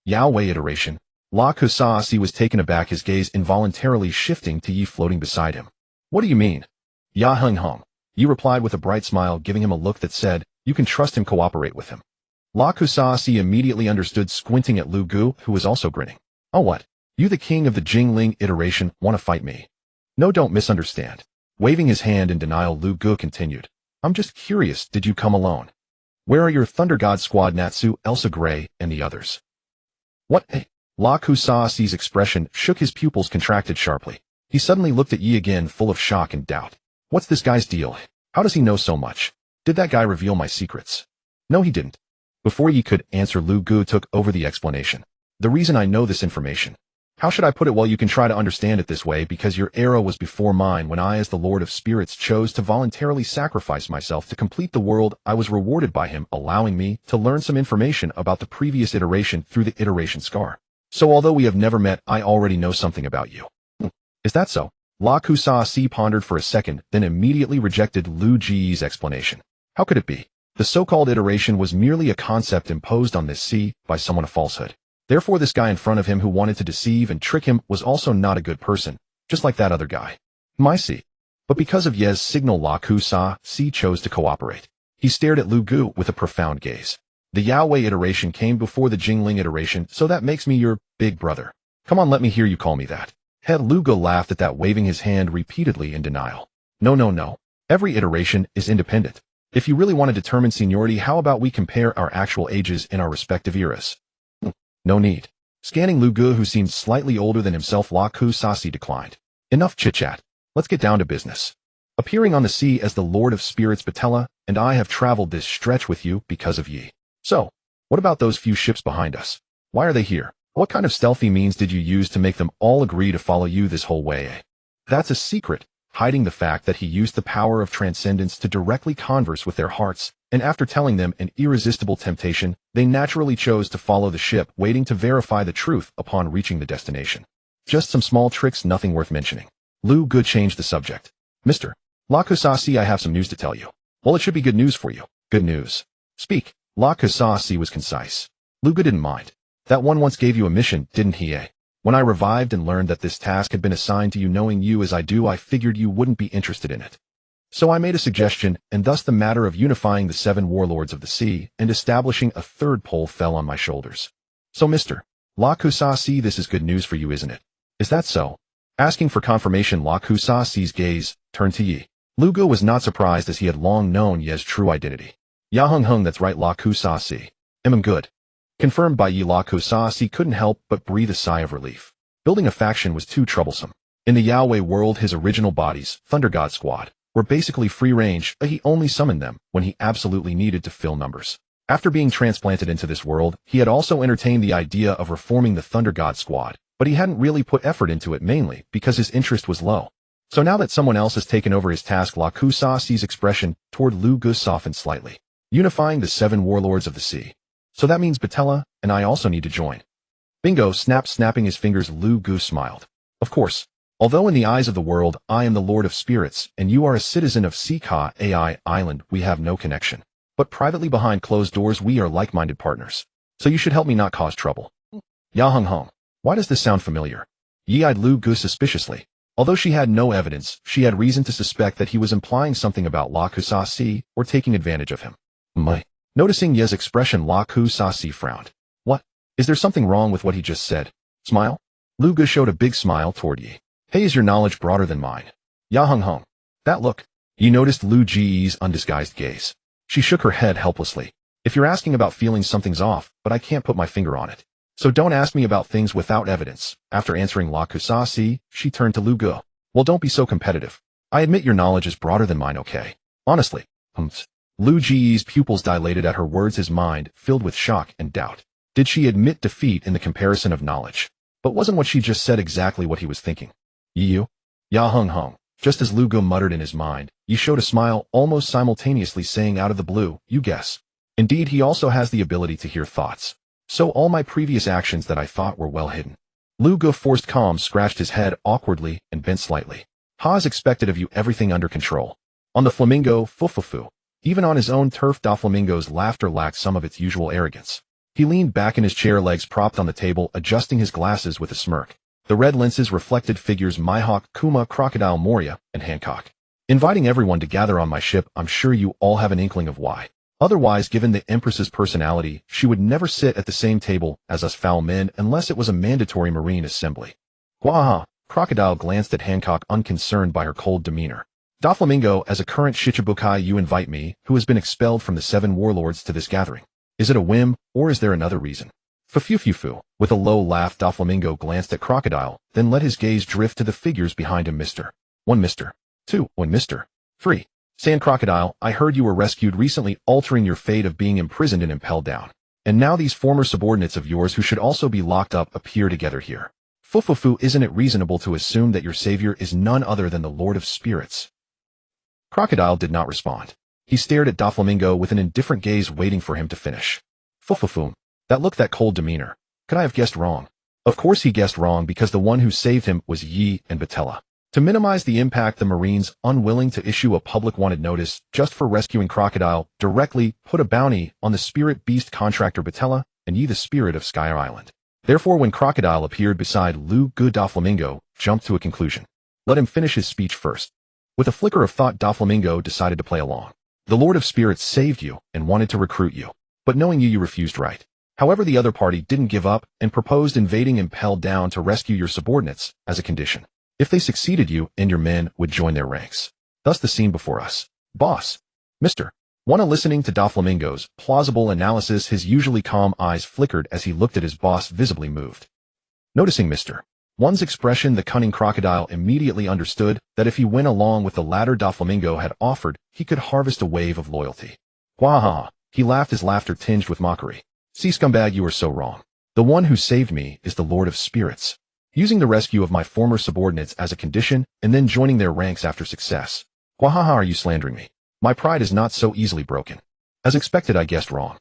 Yahweh iteration. La Kusasi was taken aback, his gaze involuntarily shifting to Yi floating beside him. What do you mean? Ya Hung Hung. Yi replied with a bright smile, giving him a look that said, you can trust him, cooperate with him. La Kusasi immediately understood, squinting at Lu Gu, who was also grinning. Oh, what? You, the king of the Jingling iteration, want to fight me? No, don't misunderstand. Waving his hand in denial, Lu Gu continued. I'm just curious, did you come alone? Where are your Thunder God squad, Natsu, Elsa Gray, and the others? What? La Kusasi's expression shook, his pupils contracted sharply. He suddenly looked at Yi again, full of shock and doubt. What's this guy's deal? How does he know so much? Did that guy reveal my secrets? No, he didn't. Before Yi could answer, Lu Gu took over the explanation. The reason I know this information. How should I put it? Well, you can try to understand it this way, because your era was before mine. When I, as the Lord of Spirits, chose to voluntarily sacrifice myself to complete the world, I was rewarded by him, allowing me to learn some information about the previous iteration through the iteration scar. So although we have never met, I already know something about you. Is that so? La Kusasi pondered for a second, then immediately rejected Lu Ji's explanation. How could it be? The so-called iteration was merely a concept imposed on this sea by someone, a falsehood. Therefore, this guy in front of him who wanted to deceive and trick him was also not a good person, just like that other guy. I see. But because of Ye's signal, La Kusasi chose to cooperate. He stared at Lu Gu with a profound gaze. The Yahweh iteration came before the Jingling iteration, so that makes me your big brother. Come on, let me hear you call me that. Head Lu Gu laughed at that, waving his hand repeatedly in denial. No. Every iteration is independent. If you really want to determine seniority, how about we compare our actual ages in our respective eras? No need. Scanning Lu Gu, who seemed slightly older than himself, La Kusasi declined. Enough chit-chat. Let's get down to business. Appearing on the sea as the Lord of Spirits, Batella and I have traveled this stretch with you because of Yi. So, what about those few ships behind us? Why are they here? What kind of stealthy means did you use to make them all agree to follow you this whole way? That's a secret, hiding the fact that he used the power of transcendence to directly converse with their hearts, and after telling them an irresistible temptation, they naturally chose to follow the ship, waiting to verify the truth upon reaching the destination. Just some small tricks, nothing worth mentioning. Lu Gu changed the subject. Mr. La Kusasi, I have some news to tell you. Well, it should be good news for you. Good news. Speak. La Kusasi was concise. Lu Gu didn't mind. That one once gave you a mission, didn't he, eh? When I revived and learned that this task had been assigned to you, knowing you as I do, I figured you wouldn't be interested in it. So I made a suggestion, and thus the matter of unifying the 7 warlords of the sea and establishing a third pole fell on my shoulders. So Mr. La Kusasi, this is good news for you, isn't it? Is that so? Asking for confirmation, La Kusasi's gaze turned to Yi. Lu Gu was not surprised, as he had long known Ye's true identity. Ya Hung Hung, that's right, La Kusasi. Good. Confirmed by Yi, La Kusasi couldn't help but breathe a sigh of relief. Building a faction was too troublesome. In the Yahweh world, his original bodies, Thunder God Squad, were basically free range, but he only summoned them when he absolutely needed to fill numbers. After being transplanted into this world, he had also entertained the idea of reforming the Thunder God Squad, but he hadn't really put effort into it, mainly because his interest was low. So now that someone else has taken over his task, La Kusasi's expression toward Lu Gu softened slightly. Unifying the 7 warlords of the sea. So that means Batella and I also need to join. Bingo, snapping his fingers, Lu Gu smiled. Of course. Although in the eyes of the world, I am the Lord of Spirits, and you are a citizen of Sika AI Island, we have no connection. But privately behind closed doors, we are like-minded partners. So you should help me not cause trouble. Ya Hung Hong. Why does this sound familiar? Yi eyed Lu Gu suspiciously. Although she had no evidence, she had reason to suspect that he was implying something about La Kusasi or taking advantage of him. My. Noticing Ye's expression, La Kusasi frowned. What? Is there something wrong with what he just said? Smile? Lu Gu showed a big smile toward Yi. Hey, is your knowledge broader than mine? Ya Hung Hong. That look. Yi noticed Lu Ji's undisguised gaze. She shook her head helplessly. If you're asking about feeling something's off, but I can't put my finger on it. So don't ask me about things without evidence. After answering La Kusasi, she turned to Lu Gu. Well, don't be so competitive. I admit your knowledge is broader than mine, okay? Honestly. Lu Ji's pupils dilated at her words, his mind filled with shock and doubt. Did she admit defeat in the comparison of knowledge? But wasn't what she just said exactly what he was thinking? You? Ya Hung Hong. Just as Lu Gu muttered in his mind, Yi showed a smile, almost simultaneously saying out of the blue, you guess. Indeed, he also has the ability to hear thoughts. So all my previous actions that I thought were well hidden. Lu Gu, forced calm, scratched his head awkwardly and bent slightly. Ha's expected of you everything under control. On the flamingo, fufufu. Even on his own turf, Doflamingo's laughter lacked some of its usual arrogance. He leaned back in his chair, legs propped on the table, adjusting his glasses with a smirk. The red lenses reflected figures Mihawk, Kuma, Crocodile, Moria, and Hancock. Inviting everyone to gather on my ship, I'm sure you all have an inkling of why. Otherwise, given the Empress's personality, she would never sit at the same table as us foul men unless it was a mandatory marine assembly. Gwaha! Crocodile glanced at Hancock, unconcerned by her cold demeanor. Doflamingo, as a current Shichibukai, you invite me, who has been expelled from the 7 warlords, to this gathering. Is it a whim, or is there another reason? Fufufufu. With a low laugh, Doflamingo glanced at Crocodile, then let his gaze drift to the figures behind him. Mr. 1 Mr. 2 1 Mr. 3. Sand Crocodile, I heard you were rescued recently, altering your fate of being imprisoned and impelled down. And now these former subordinates of yours who should also be locked up appear together here. Fufufu, isn't it reasonable to assume that your savior is none other than the Lord of Spirits? Crocodile did not respond. He stared at Doflamingo with an indifferent gaze, waiting for him to finish. Fufufu. That look, that cold demeanor. Could I have guessed wrong? Of course he guessed wrong, because the one who saved him was Yi and Batella. To minimize the impact, the Marines, unwilling to issue a public wanted notice just for rescuing Crocodile, directly put a bounty on the spirit beast contractor Batella and Yi, the spirit of Sky Island. Therefore, when Crocodile appeared beside Lu Gu, Doflamingo jumped to a conclusion. Let him finish his speech first. With a flicker of thought, Doflamingo decided to play along. The Lord of Spirits saved you and wanted to recruit you. But knowing you refused, right? However, the other party didn't give up and proposed invading Impelled Down to rescue your subordinates as a condition. If they succeeded, you and your men would join their ranks. Thus the scene before us. Boss. Mr. Wanna. Listening to Doflamingo's plausible analysis, his usually calm eyes flickered as he looked at his boss, visibly moved. Noticing Mr. One's expression, the cunning Crocodile immediately understood that if he went along with the latter Doflamingo had offered, he could harvest a wave of loyalty. Wahaha! He laughed, his laughter tinged with mockery. See, scumbag, you are so wrong. The one who saved me is the Lord of Spirits. Using the rescue of my former subordinates as a condition, and then joining their ranks after success. Wahaha, are you slandering me? My pride is not so easily broken. As expected, I guessed wrong.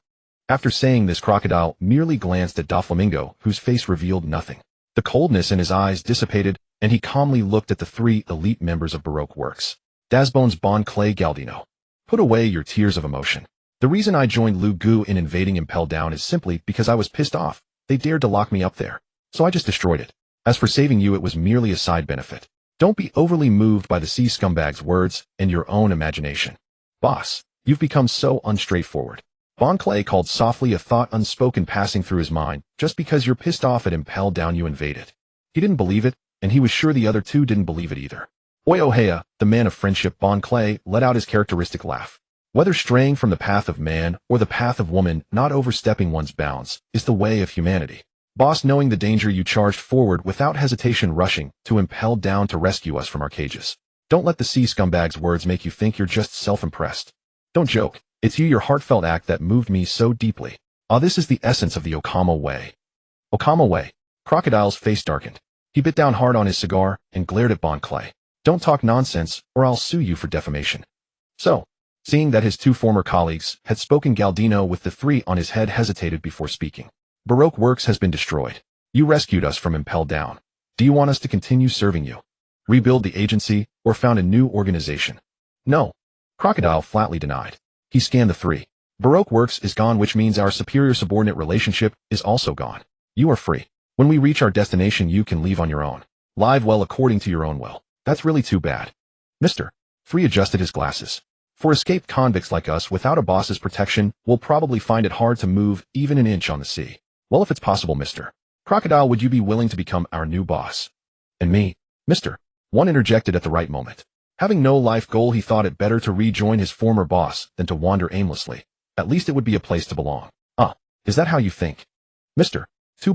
After saying this, Crocodile merely glanced at Doflamingo, whose face revealed nothing. The coldness in his eyes dissipated, and he calmly looked at the 3 elite members of Baroque Works. Dasbones, Bon Clay, Galdino. Put away your tears of emotion. The reason I joined Lu Gu in invading Impelled Down is simply because I was pissed off. They dared to lock me up there. So I just destroyed it. As for saving you, it was merely a side benefit. Don't be overly moved by the sea scumbag's words and your own imagination. Boss, you've become so unstraightforward. Bon Clay called softly, a thought unspoken passing through his mind. Just because you're pissed off at Impelled Down, you invaded. He didn't believe it, and he was sure the other 2 didn't believe it either. Oyohea, the man of friendship, Bon Clay let out his characteristic laugh. Whether straying from the path of man or the path of woman, not overstepping one's bounds, is the way of humanity. Boss, knowing the danger, you charged forward without hesitation, rushing to Impelled Down to rescue us from our cages. Don't let the sea scumbag's words make you think you're just self-impressed. Don't joke. It's you, your heartfelt act, that moved me so deeply. This is the essence of the Okama way. Okama way. Crocodile's face darkened. He bit down hard on his cigar and glared at Bon Clay. Don't talk nonsense, or I'll sue you for defamation. So, seeing that his 2 former colleagues had spoken, Galdino, with the 3 on his head, hesitated before speaking. Baroque Works has been destroyed. You rescued us from impelled down. Do you want us to continue serving you? Rebuild the agency, or found a new organization? No. Crocodile flatly denied. He scanned the three. Baroque works is gone, which means our superior-subordinate relationship is also gone. You are free. When we reach our destination, you can leave on your own. Live well according to your own will. That's really too bad. Mr. Free adjusted his glasses. For escaped convicts like us, without a boss's protection, we'll probably find it hard to move even an inch on the sea. Well, if it's possible, Mr. Crocodile, would you be willing to become our new boss? And me, Mr. One interjected at the right moment. Having no life goal, he thought it better to rejoin his former boss than to wander aimlessly. At least it would be a place to belong. Is that how you think? Mr.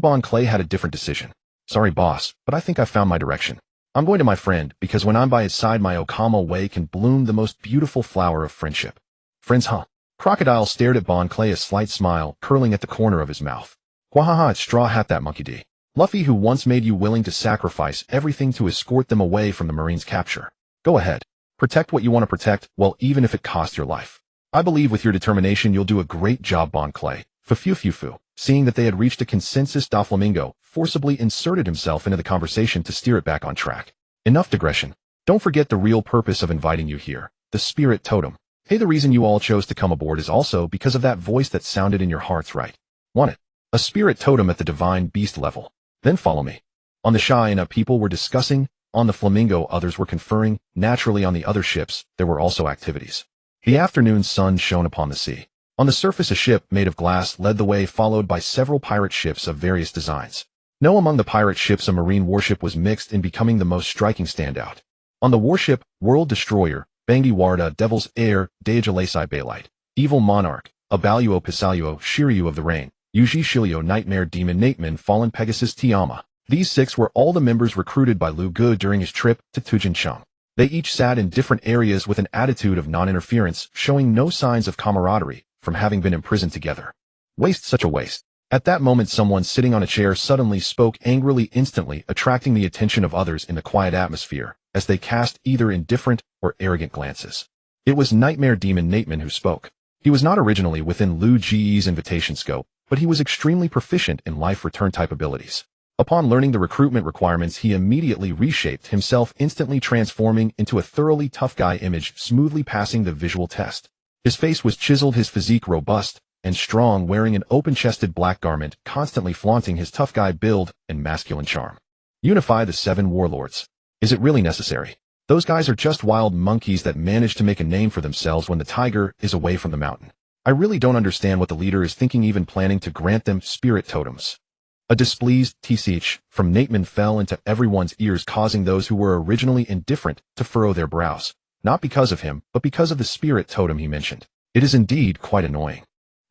Bon Clay had a different decision. Sorry, boss, but I think I found my direction. I'm going to my friend, because when I'm by his side, my Okama way can bloom the most beautiful flower of friendship. Friends, huh? Crocodile stared at Bon Clay, a slight smile curling at the corner of his mouth. Wahaha, it's Straw Hat, that monkey D. Luffy, who once made you willing to sacrifice everything to escort them away from the Marines' capture. Go ahead. Protect what you want to protect, well, even if it costs your life. I believe with your determination you'll do a great job, Bon Clay. Fufu. Seeing that they had reached a consensus, Doflamingo forcibly inserted himself into the conversation to steer it back on track. Enough digression. Don't forget the real purpose of inviting you here. The spirit totem. Hey, the reason you all chose to come aboard is also because of that voice that sounded in your hearts, right? Want it? A spirit totem at the divine beast level. Then follow me. On the Cheyenne, people were discussing. On the Flamingo, others were conferring. Naturally, on the other ships, there were also activities. The afternoon sun shone upon the sea. On the surface, a ship made of glass led the way, followed by several pirate ships of various designs. No, among the pirate ships, a marine warship was mixed in, becoming the most striking standout. On the warship, World Destroyer, Bangi Warda, Devil's Heir, Deajalesai Baylite, Evil Monarch, Abaluo Pisaluo, Shiryu of the Rain, Yuji Shilio, Nightmare Demon Nateman, Fallen Pegasus Tiama. These 6 were all the members recruited by Lu Gu during his trip to Tujincheng. They each sat in different areas with an attitude of non-interference, showing no signs of camaraderie from having been imprisoned together. Waste, such a waste. At that moment, someone sitting on a chair suddenly spoke angrily, instantly attracting the attention of others in the quiet atmosphere, as they cast either indifferent or arrogant glances. It was Nightmare Demon Nateman who spoke. He was not originally within Lu Ji's invitation scope, but he was extremely proficient in life return type abilities. Upon learning the recruitment requirements, he immediately reshaped himself, instantly transforming into a thoroughly tough guy image, smoothly passing the visual test. His face was chiseled, his physique robust and strong, wearing an open-chested black garment, constantly flaunting his tough guy build and masculine charm. Unify the 7 warlords. Is it really necessary? Those guys are just wild monkeys that manage to make a name for themselves when the tiger is away from the mountain. I really don't understand what the leader is thinking, even planning to grant them spirit totems. A displeased tsh from Nateman fell into everyone's ears, causing those who were originally indifferent to furrow their brows. Not because of him, but because of the spirit totem he mentioned. It is indeed quite annoying.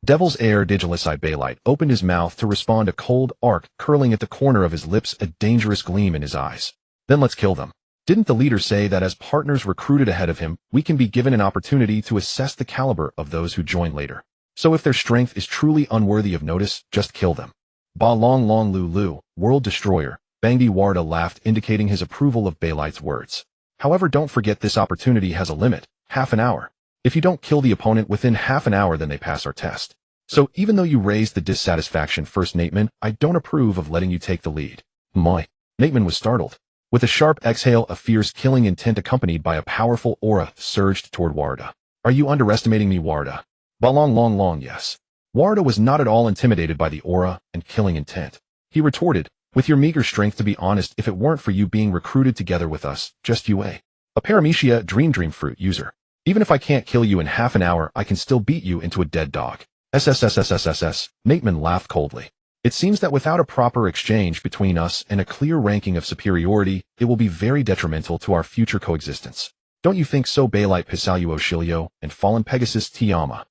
Devil's Heir Digilisai Baylite opened his mouth to respond, a cold arc curling at the corner of his lips, a dangerous gleam in his eyes. Then let's kill them. Didn't the leader say that as partners recruited ahead of him, we can be given an opportunity to assess the caliber of those who join later? So if their strength is truly unworthy of notice, just kill them. Ba Long Long Lu, World Destroyer, Bangi Warda laughed, indicating his approval of Baylite's words. However, don't forget this opportunity has a limit, half an hour. If you don't kill the opponent within half an hour, then they pass our test. So even though you raised the dissatisfaction first, Nateman, I don't approve of letting you take the lead. My. Nateman was startled. With a sharp exhale, a fierce killing intent accompanied by a powerful aura surged toward Warda. Are you underestimating me, Warda? Ba Long Long Long, yes. Warda was not at all intimidated by the aura and killing intent. He retorted, with your meager strength, to be honest, if it weren't for you being recruited together with us, just you a Paramecia Dream Fruit user. Even if I can't kill you in half an hour, I can still beat you into a dead dog. SSSSSSS, Nateman laughed coldly. It seems that without a proper exchange between us and a clear ranking of superiority, it will be very detrimental to our future coexistence. Don't you think so, Baylite Pisaluo Shilio and Fallen Pegasus Tiama?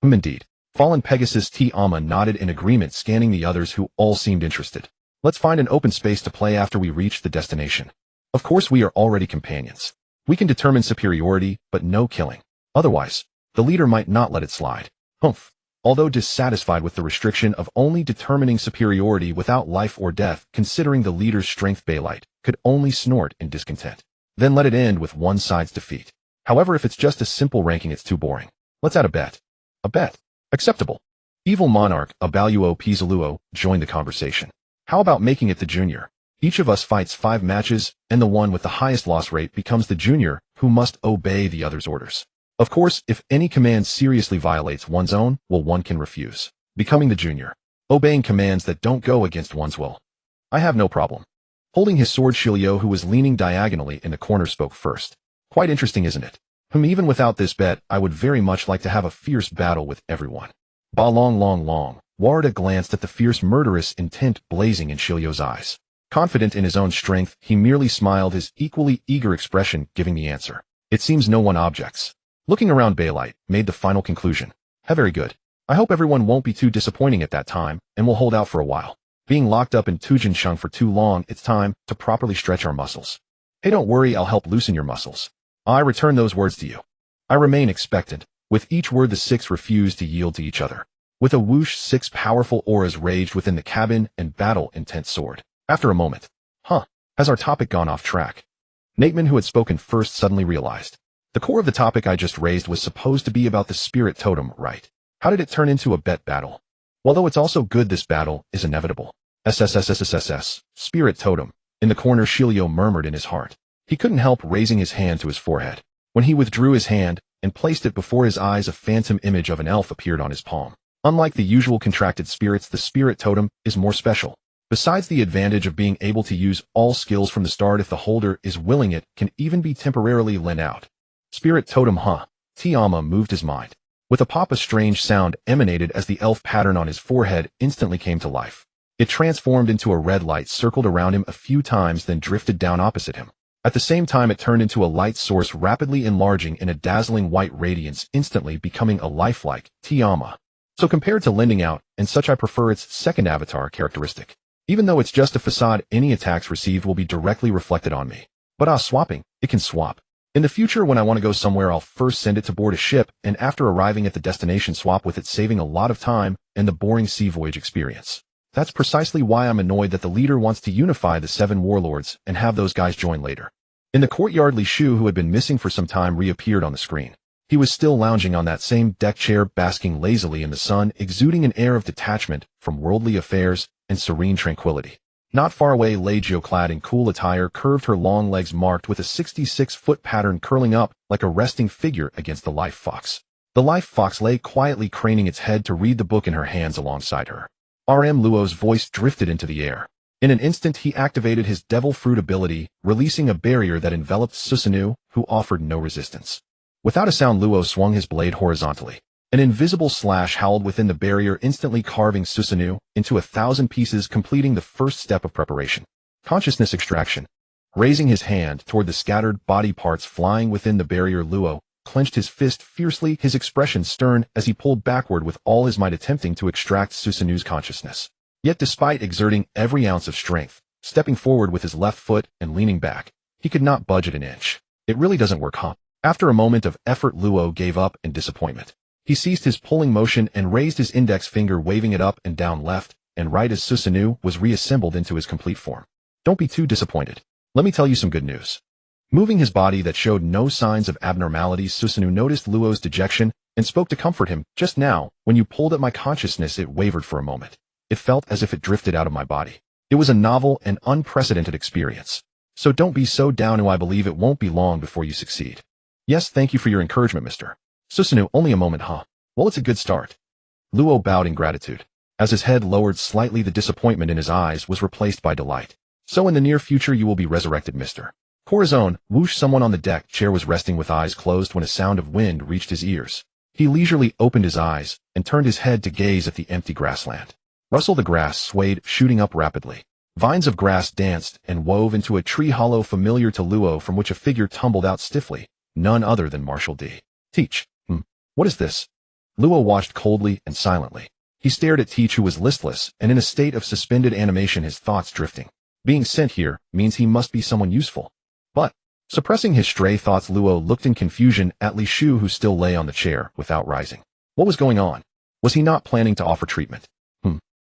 Indeed. Fallen Pegasus Tiama nodded in agreement, scanning the others who all seemed interested. Let's find an open space to play after we reach the destination. Of course, we are already companions. We can determine superiority, but no killing. Otherwise, the leader might not let it slide. Humph. Although dissatisfied with the restriction of only determining superiority without life or death, considering the leader's strength, Baylite could only snort in discontent. Then let it end with one side's defeat. However, if it's just a simple ranking, it's too boring. Let's add a bet. A bet. Acceptable. Evil Monarch, Abaluo Pizaluo, joined the conversation. How about making it the junior? Each of us fights 5 matches, and the one with the highest loss rate becomes the junior, who must obey the other's orders. Of course, if any command seriously violates one's own, well, one can refuse. Becoming the junior. Obeying commands that don't go against one's will. I have no problem. Holding his sword, Shilio, who was leaning diagonally in the corner, spoke first. Quite interesting, isn't it? Even without this bet, I would very much like to have a fierce battle with everyone. Ba long long long. Warda glanced at the fierce murderous intent blazing in Shilio's eyes. Confident in his own strength, he merely smiled, his equally eager expression giving the answer. It seems no one objects. Looking around, Baylight made the final conclusion. Very good. I hope everyone won't be too disappointing at that time, and will hold out for a while. Being locked up in Tujinsheng for too long, it's time to properly stretch our muscles. Hey, don't worry, I'll help loosen your muscles. I return those words to you. I remain expectant. With each word, the 6 refused to yield to each other. With a whoosh, 6 powerful auras raged within the cabin and battle intent soared. After a moment. Has our topic gone off track? Nateman, who had spoken first, suddenly realized. The core of the topic I just raised was supposed to be about the spirit totem, right? How did it turn into a bet battle? Well, though it's also good, this battle is inevitable. SSSSSSS, spirit totem. In the corner, Shilio murmured in his heart. He couldn't help raising his hand to his forehead. When he withdrew his hand and placed it before his eyes, a phantom image of an elf appeared on his palm. Unlike the usual contracted spirits, the spirit totem is more special. Besides the advantage of being able to use all skills from the start if the holder is willing, it can even be temporarily lent out. Spirit totem, Tiama moved his mind. With a pop, a strange sound emanated as the elf pattern on his forehead instantly came to life. It transformed into a red light, circled around him a few times, then drifted down opposite him. At the same time, it turned into a light source, rapidly enlarging in a dazzling white radiance, instantly becoming a lifelike Tiama. So compared to lending out and such, I prefer its second avatar characteristic. Even though it's just a facade, any attacks received will be directly reflected on me. But swapping, it can swap. In the future, when I want to go somewhere, I'll first send it to board a ship, and after arriving at the destination, swap with it, saving a lot of time and the boring sea voyage experience. That's precisely why I'm annoyed that the leader wants to unify the 7 warlords and have those guys join later. In the courtyard, Li Shu, who had been missing for some time, reappeared on the screen. He was still lounging on that same deck chair, basking lazily in the sun, exuding an air of detachment from worldly affairs and serene tranquility. Not far away, Lei Jiu, clad in cool attire, curved her long legs marked with a 66-foot pattern, curling up like a resting figure against the life fox. The life fox lay quietly, craning its head to read the book in her hands alongside her. RM Luo's voice drifted into the air. In an instant, he activated his devil fruit ability, releasing a barrier that enveloped Susanoo, who offered no resistance. Without a sound, Luo swung his blade horizontally. An invisible slash howled within the barrier, instantly carving Susanoo into 1,000 pieces, completing the first step of preparation. Consciousness extraction. Raising his hand toward the scattered body parts flying within the barrier, Luo clenched his fist fiercely, his expression stern as he pulled backward with all his might, attempting to extract Susanoo's consciousness. Yet despite exerting every ounce of strength, stepping forward with his left foot and leaning back, he could not budge it an inch. It really doesn't work, After a moment of effort, Luo gave up in disappointment. He ceased his pulling motion and raised his index finger, waving it up and down, left and right, as Susanoo was reassembled into his complete form. Don't be too disappointed. Let me tell you some good news. Moving his body that showed no signs of abnormalities, Susanoo noticed Luo's dejection and spoke to comfort him. Just now, when you pulled at my consciousness, it wavered for a moment. It felt as if it drifted out of my body. It was a novel and unprecedented experience. So don't be so down, I believe it won't be long before you succeed. Yes, thank you for your encouragement, Mr. Susanoo. Only a moment, Well, it's a good start. Luo bowed in gratitude. As his head lowered slightly, the disappointment in his eyes was replaced by delight. So in the near future, you will be resurrected, Mr. Corazon. Whoosh! Someone on the deck chair was resting with eyes closed when a sound of wind reached his ears. He leisurely opened his eyes and turned his head to gaze at the empty grassland. Rustle, the grass swayed, shooting up rapidly. Vines of grass danced and wove into a tree hollow familiar to Luo, from which a figure tumbled out stiffly, none other than Marshal D. Teach. What is this? Luo watched coldly and silently. He stared at Teach, who was listless and in a state of suspended animation, his thoughts drifting. Being sent here means he must be someone useful. But, suppressing his stray thoughts, Luo looked in confusion at Li Shu, who still lay on the chair without rising. What was going on? Was he not planning to offer treatment?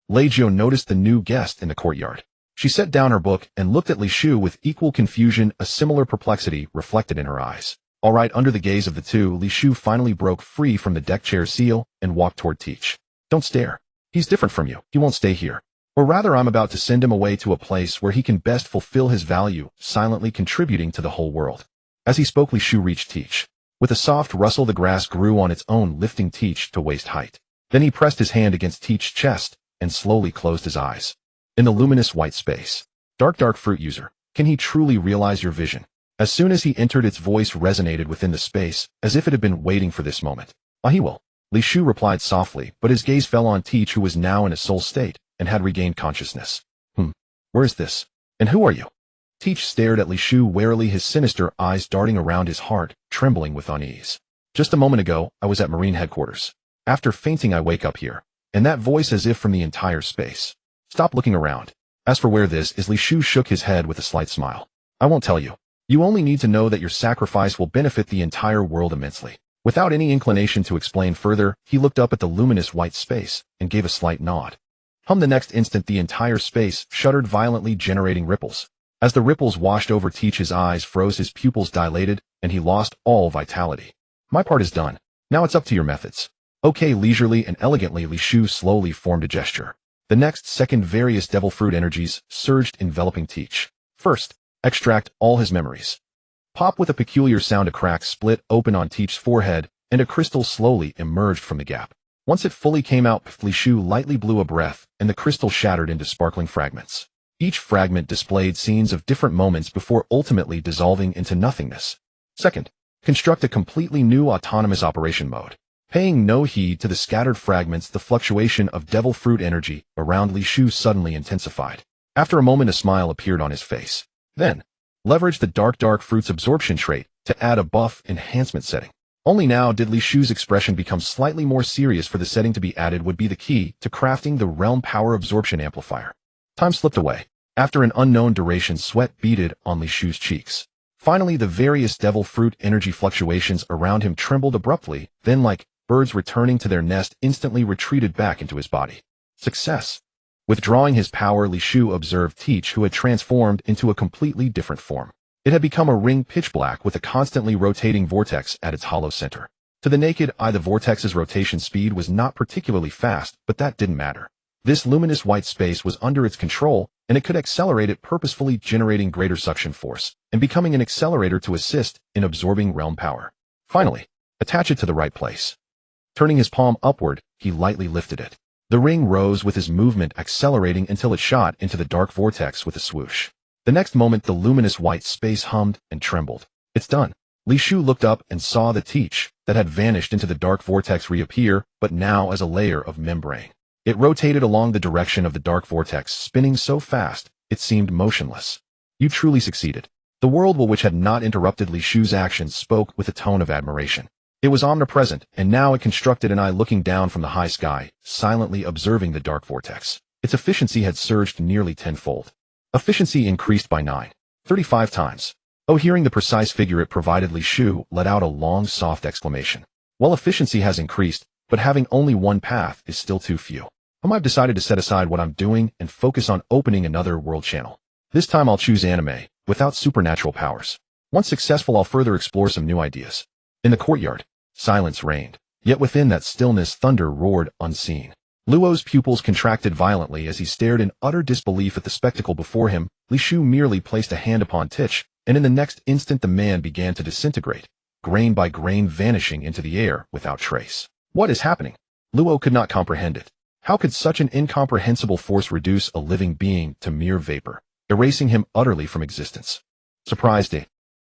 Lei Jiu noticed the new guest in the courtyard. She set down her book and looked at Li Shu with equal confusion, a similar perplexity reflected in her eyes. All right, under the gaze of the two, Li Shu finally broke free from the deck chair seal and walked toward Teach. Don't stare. He's different from you. He won't stay here. Or rather, I'm about to send him away to a place where he can best fulfill his value, silently contributing to the whole world. As he spoke, Li Shu reached Teach. With a soft rustle, the grass grew on its own, lifting Teach to waist height. Then he pressed his hand against Teach's chest and slowly closed his eyes. In the luminous white space, dark fruit user, can he truly realize your vision? As soon as he entered, its voice resonated within the space, as if it had been waiting for this moment. He will. Li Shu replied softly, but his gaze fell on Teach, who was now in a soul state and had regained consciousness. Where is this? And who are you? Teach stared at Li Shu warily, his sinister eyes darting around his heart, trembling with unease. Just a moment ago, I was at Marine headquarters. After fainting, I wake up here. And that voice as if from the entire space. Stop looking around. As for where this is, Li Shu shook his head with a slight smile. I won't tell you. You only need to know that your sacrifice will benefit the entire world immensely. Without any inclination to explain further, he looked up at the luminous white space and gave a slight nod. The next instant, the entire space shuddered violently, generating ripples. As the ripples washed over Teach, his eyes froze, his pupils dilated, and he lost all vitality. My part is done. Now it's up to your methods. Okay, leisurely and elegantly, Li Shu slowly formed a gesture. The next second, various devil fruit energies surged, enveloping Teach. First, extract all his memories. Pop! With a peculiar sound, a crack split open on Teach's forehead, and a crystal slowly emerged from the gap. Once it fully came out, Li Shu lightly blew a breath, and the crystal shattered into sparkling fragments. Each fragment displayed scenes of different moments before ultimately dissolving into nothingness. Second, construct a completely new autonomous operation mode. Paying no heed to the scattered fragments, the fluctuation of devil fruit energy around Li Shu suddenly intensified. After a moment, a smile appeared on his face. Then, leverage the dark fruit's absorption trait to add a buff enhancement setting. Only now did Li Shu's expression become slightly more serious, for the setting to be added would be the key to crafting the realm power absorption amplifier. Time slipped away. After an unknown duration, sweat beaded on Li Shu's cheeks. Finally, the various devil fruit energy fluctuations around him trembled abruptly, then, like birds returning to their nest, instantly retreated back into his body. Success. Withdrawing his power, Li Shu observed Teach, who had transformed into a completely different form. It had become a ring, pitch black, with a constantly rotating vortex at its hollow center. To the naked eye, the vortex's rotation speed was not particularly fast, but that didn't matter. This luminous white space was under its control, and it could accelerate it purposefully, generating greater suction force, and becoming an accelerator to assist in absorbing realm power. Finally, attach it to the right place. Turning his palm upward, he lightly lifted it. The ring rose with his movement, accelerating until it shot into the dark vortex with a swoosh. The next moment, the luminous white space hummed and trembled. It's done. Li Shu looked up and saw the Teach that had vanished into the dark vortex reappear, but now as a layer of membrane. It rotated along the direction of the dark vortex, spinning so fast, it seemed motionless. You truly succeeded. The world, which had not interrupted Li Shu's actions, spoke with a tone of admiration. It was omnipresent, and now it constructed an eye looking down from the high sky, silently observing the dark vortex. Its efficiency had surged nearly tenfold. Efficiency increased by 35 times. Hearing the precise figure it provided, Li Shu let out a long, soft exclamation. Well, efficiency has increased, but having only one path is still too few. I've decided to set aside what I'm doing and focus on opening another world channel. This time I'll choose anime, without supernatural powers. Once successful, I'll further explore some new ideas. In the courtyard, silence reigned, yet within that stillness, thunder roared unseen. Luo's pupils contracted violently as he stared in utter disbelief at the spectacle before him. Li Shu merely placed a hand upon Teach, and in the next instant the man began to disintegrate, grain by grain vanishing into the air without trace. What is happening? Luo could not comprehend it. How could such an incomprehensible force reduce a living being to mere vapor, erasing him utterly from existence? Surprised,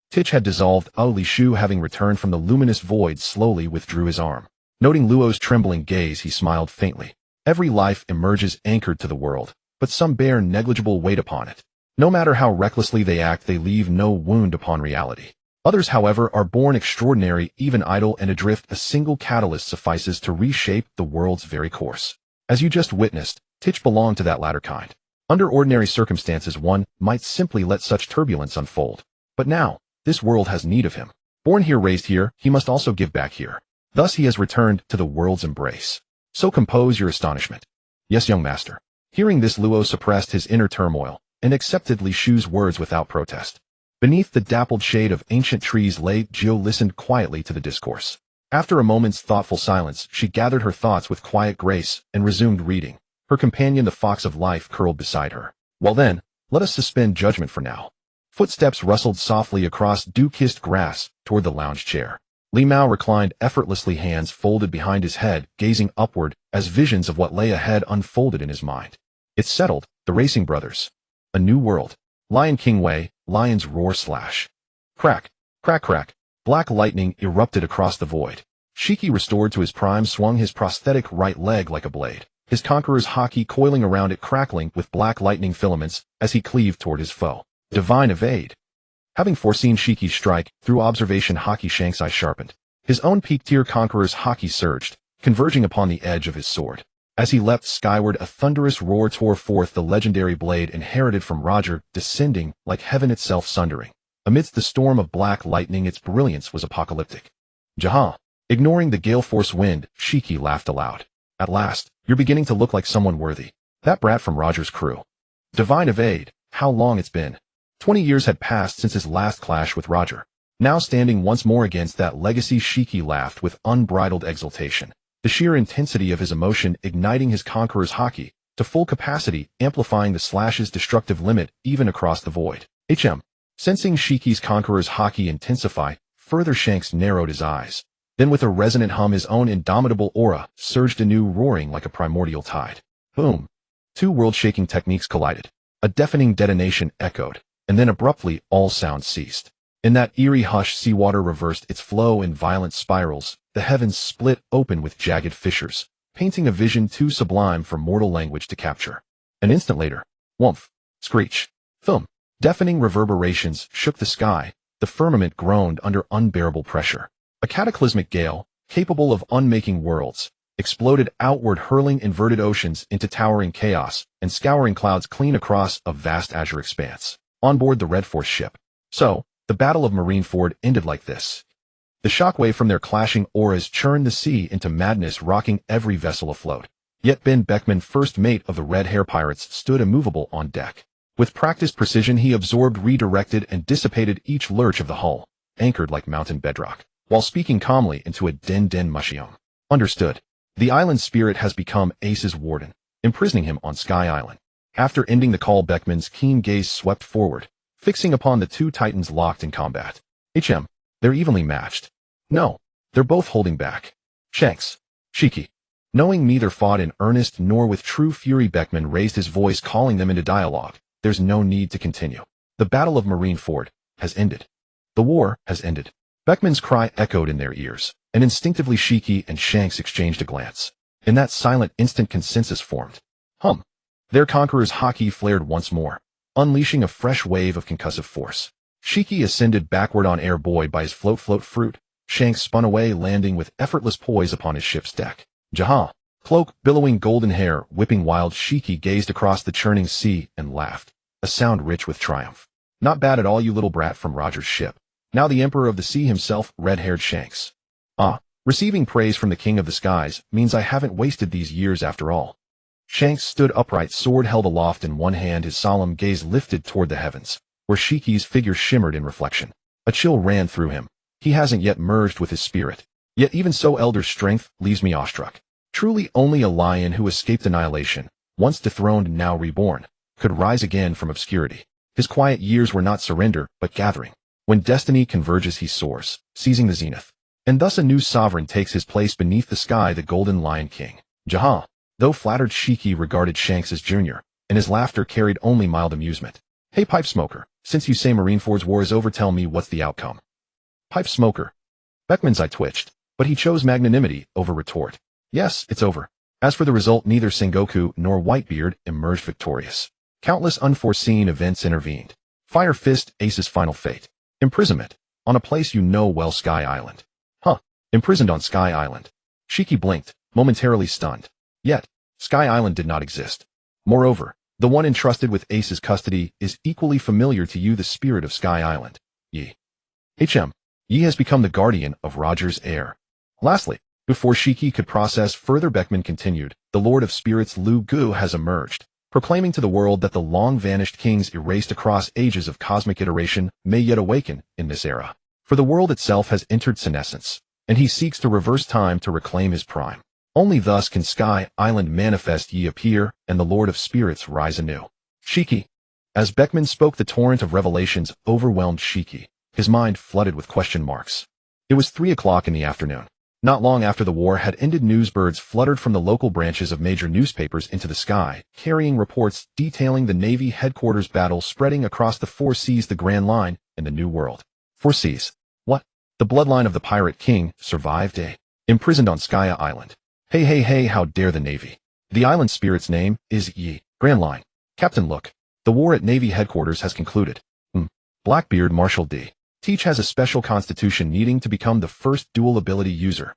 Teach had dissolved. Li Shu, having returned from the luminous void, slowly withdrew his arm. Noting Luo's trembling gaze, he smiled faintly. Every life emerges anchored to the world, but some bear negligible weight upon it. No matter how recklessly they act, they leave no wound upon reality. Others, however, are born extraordinary, even idle and adrift. A single catalyst suffices to reshape the world's very course. As you just witnessed, Teach belonged to that latter kind. Under ordinary circumstances, one might simply let such turbulence unfold. But now, this world has need of him. Born here, raised here, he must also give back here. Thus he has returned to the world's embrace. So compose your astonishment. Yes, young master. Hearing this, Luo suppressed his inner turmoil and accepted Li Shu's words without protest. Beneath the dappled shade of ancient trees, Jiu listened quietly to the discourse. After a moment's thoughtful silence, she gathered her thoughts with quiet grace and resumed reading. Her companion, the fox of life, curled beside her. Well then, let us suspend judgment for now. Footsteps rustled softly across dew-kissed grass toward the lounge chair. Li Mao reclined effortlessly, hands folded behind his head, gazing upward as visions of what lay ahead unfolded in his mind. It's settled, the Racing Brothers. A new world. Lion King way, lions roar slash. Crack, crack, crack. Black lightning erupted across the void. Shiki, restored to his prime, swung his prosthetic right leg like a blade, his conqueror's haki coiling around it, crackling with black lightning filaments as he cleaved toward his foe. Divine evade. Having foreseen Shiki's strike, through observation haki Shanks' eye sharpened. His own peak-tier conqueror's haki surged, converging upon the edge of his sword. As he leapt skyward, a thunderous roar tore forth, the legendary blade inherited from Roger, descending like heaven itself, sundering. Amidst the storm of black lightning, its brilliance was apocalyptic. Jaha! Ignoring the gale-force wind, Shiki laughed aloud. At last, you're beginning to look like someone worthy. That brat from Roger's crew. Divine evade, how long it's been. 20 years had passed since his last clash with Roger. Now standing once more against that legacy, Shiki laughed with unbridled exultation. The sheer intensity of his emotion igniting his conqueror's haki to full capacity, amplifying the slash's destructive limit even across the void. Sensing Shiki's conqueror's haki intensify, further, Shanks narrowed his eyes. Then with a resonant hum, his own indomitable aura surged anew, roaring like a primordial tide. Boom! Two world-shaking techniques collided. A deafening detonation echoed, and then abruptly all sound ceased. In that eerie hush, seawater reversed its flow in violent spirals, the heavens split open with jagged fissures, painting a vision too sublime for mortal language to capture. An instant later, whoomph, screech, thump, deafening reverberations shook the sky, the firmament groaned under unbearable pressure. A cataclysmic gale, capable of unmaking worlds, exploded outward, hurling inverted oceans into towering chaos and scouring clouds clean across a vast azure expanse. On board the Red Force ship. So, the Battle of Marineford ended like this. The shockwave from their clashing auras churned the sea into madness, rocking every vessel afloat. Yet Ben Beckman, first mate of the Red Hair Pirates, stood immovable on deck. With practiced precision, he absorbed, redirected, and dissipated each lurch of the hull, anchored like mountain bedrock, while speaking calmly into a den mushion. Understood. The island's spirit has become Ace's warden, imprisoning him on Sky Island. After ending the call, Beckman's keen gaze swept forward, fixing upon the two titans locked in combat. They're evenly matched. No, they're both holding back. Shanks. Shiki. Knowing neither fought in earnest nor with true fury, Beckman raised his voice, calling them into dialogue. There's no need to continue. The Battle of Marineford has ended. The war has ended. Beckman's cry echoed in their ears, and instinctively Shiki and Shanks exchanged a glance. In that silent instant, consensus formed. Their conqueror's haki flared once more, unleashing a fresh wave of concussive force. Shiki ascended backward on air, buoyed by his float fruit. Shanks spun away, landing with effortless poise upon his ship's deck. Jaha! Cloak, billowing golden hair, whipping wild, Shiki gazed across the churning sea and laughed, a sound rich with triumph. Not bad at all, you little brat from Roger's ship. Now the Emperor of the Sea himself, red-haired Shanks. Receiving praise from the King of the Skies means I haven't wasted these years after all. Shanks stood upright, sword held aloft in one hand, his solemn gaze lifted toward the heavens, where Shiki's figure shimmered in reflection. A chill ran through him. He hasn't yet merged with his spirit. Yet even so, Elder's strength leaves me awestruck. Truly only a lion who escaped annihilation, once dethroned now reborn, could rise again from obscurity. His quiet years were not surrender, but gathering. When destiny converges, he soars, seizing the zenith. And thus a new sovereign takes his place beneath the sky, the Golden Lion King. Jaha! Though flattered, Shiki regarded Shanks as junior, and his laughter carried only mild amusement. Hey, pipe smoker, since you say Marineford's war is over, tell me what's the outcome. Pipe smoker. Beckman's eye twitched, but he chose magnanimity over retort. Yes, it's over. As for the result, neither Sengoku nor Whitebeard emerged victorious. Countless unforeseen events intervened. Fire Fist, Ace's final fate. Imprisonment. On a place you know well, Sky Island. Imprisoned on Sky Island. Shiki blinked, momentarily stunned. Yet, Sky Island did not exist. Moreover, the one entrusted with Ace's custody is equally familiar to you, the spirit of Sky Island. Yi. Yi has become the guardian of Roger's heir. Lastly, before Shiki could process further, Beckman continued, the Lord of Spirits Lu Gu has emerged, proclaiming to the world that the long-vanished kings erased across ages of cosmic iteration may yet awaken in this era. For the world itself has entered senescence, and he seeks to reverse time to reclaim his prime. Only thus can Sky Island manifest ye appear, and the Lord of Spirits rise anew. Shiki. As Beckman spoke, the torrent of revelations overwhelmed Shiki, his mind flooded with question marks. It was 3 o'clock in the afternoon. Not long after the war had ended, newsbirds fluttered from the local branches of major newspapers into the sky, carrying reports detailing the Navy headquarters battle spreading across the 4 seas, the Grand Line, and the New World. 4 seas. What? The bloodline of the Pirate King survived, imprisoned on Sky Island. Hey, how dare the Navy. The island spirit's name is Grand Line. Captain, look. The war at Navy headquarters has concluded. Blackbeard Marshal D. Teach has a special constitution needing to become the first dual ability user.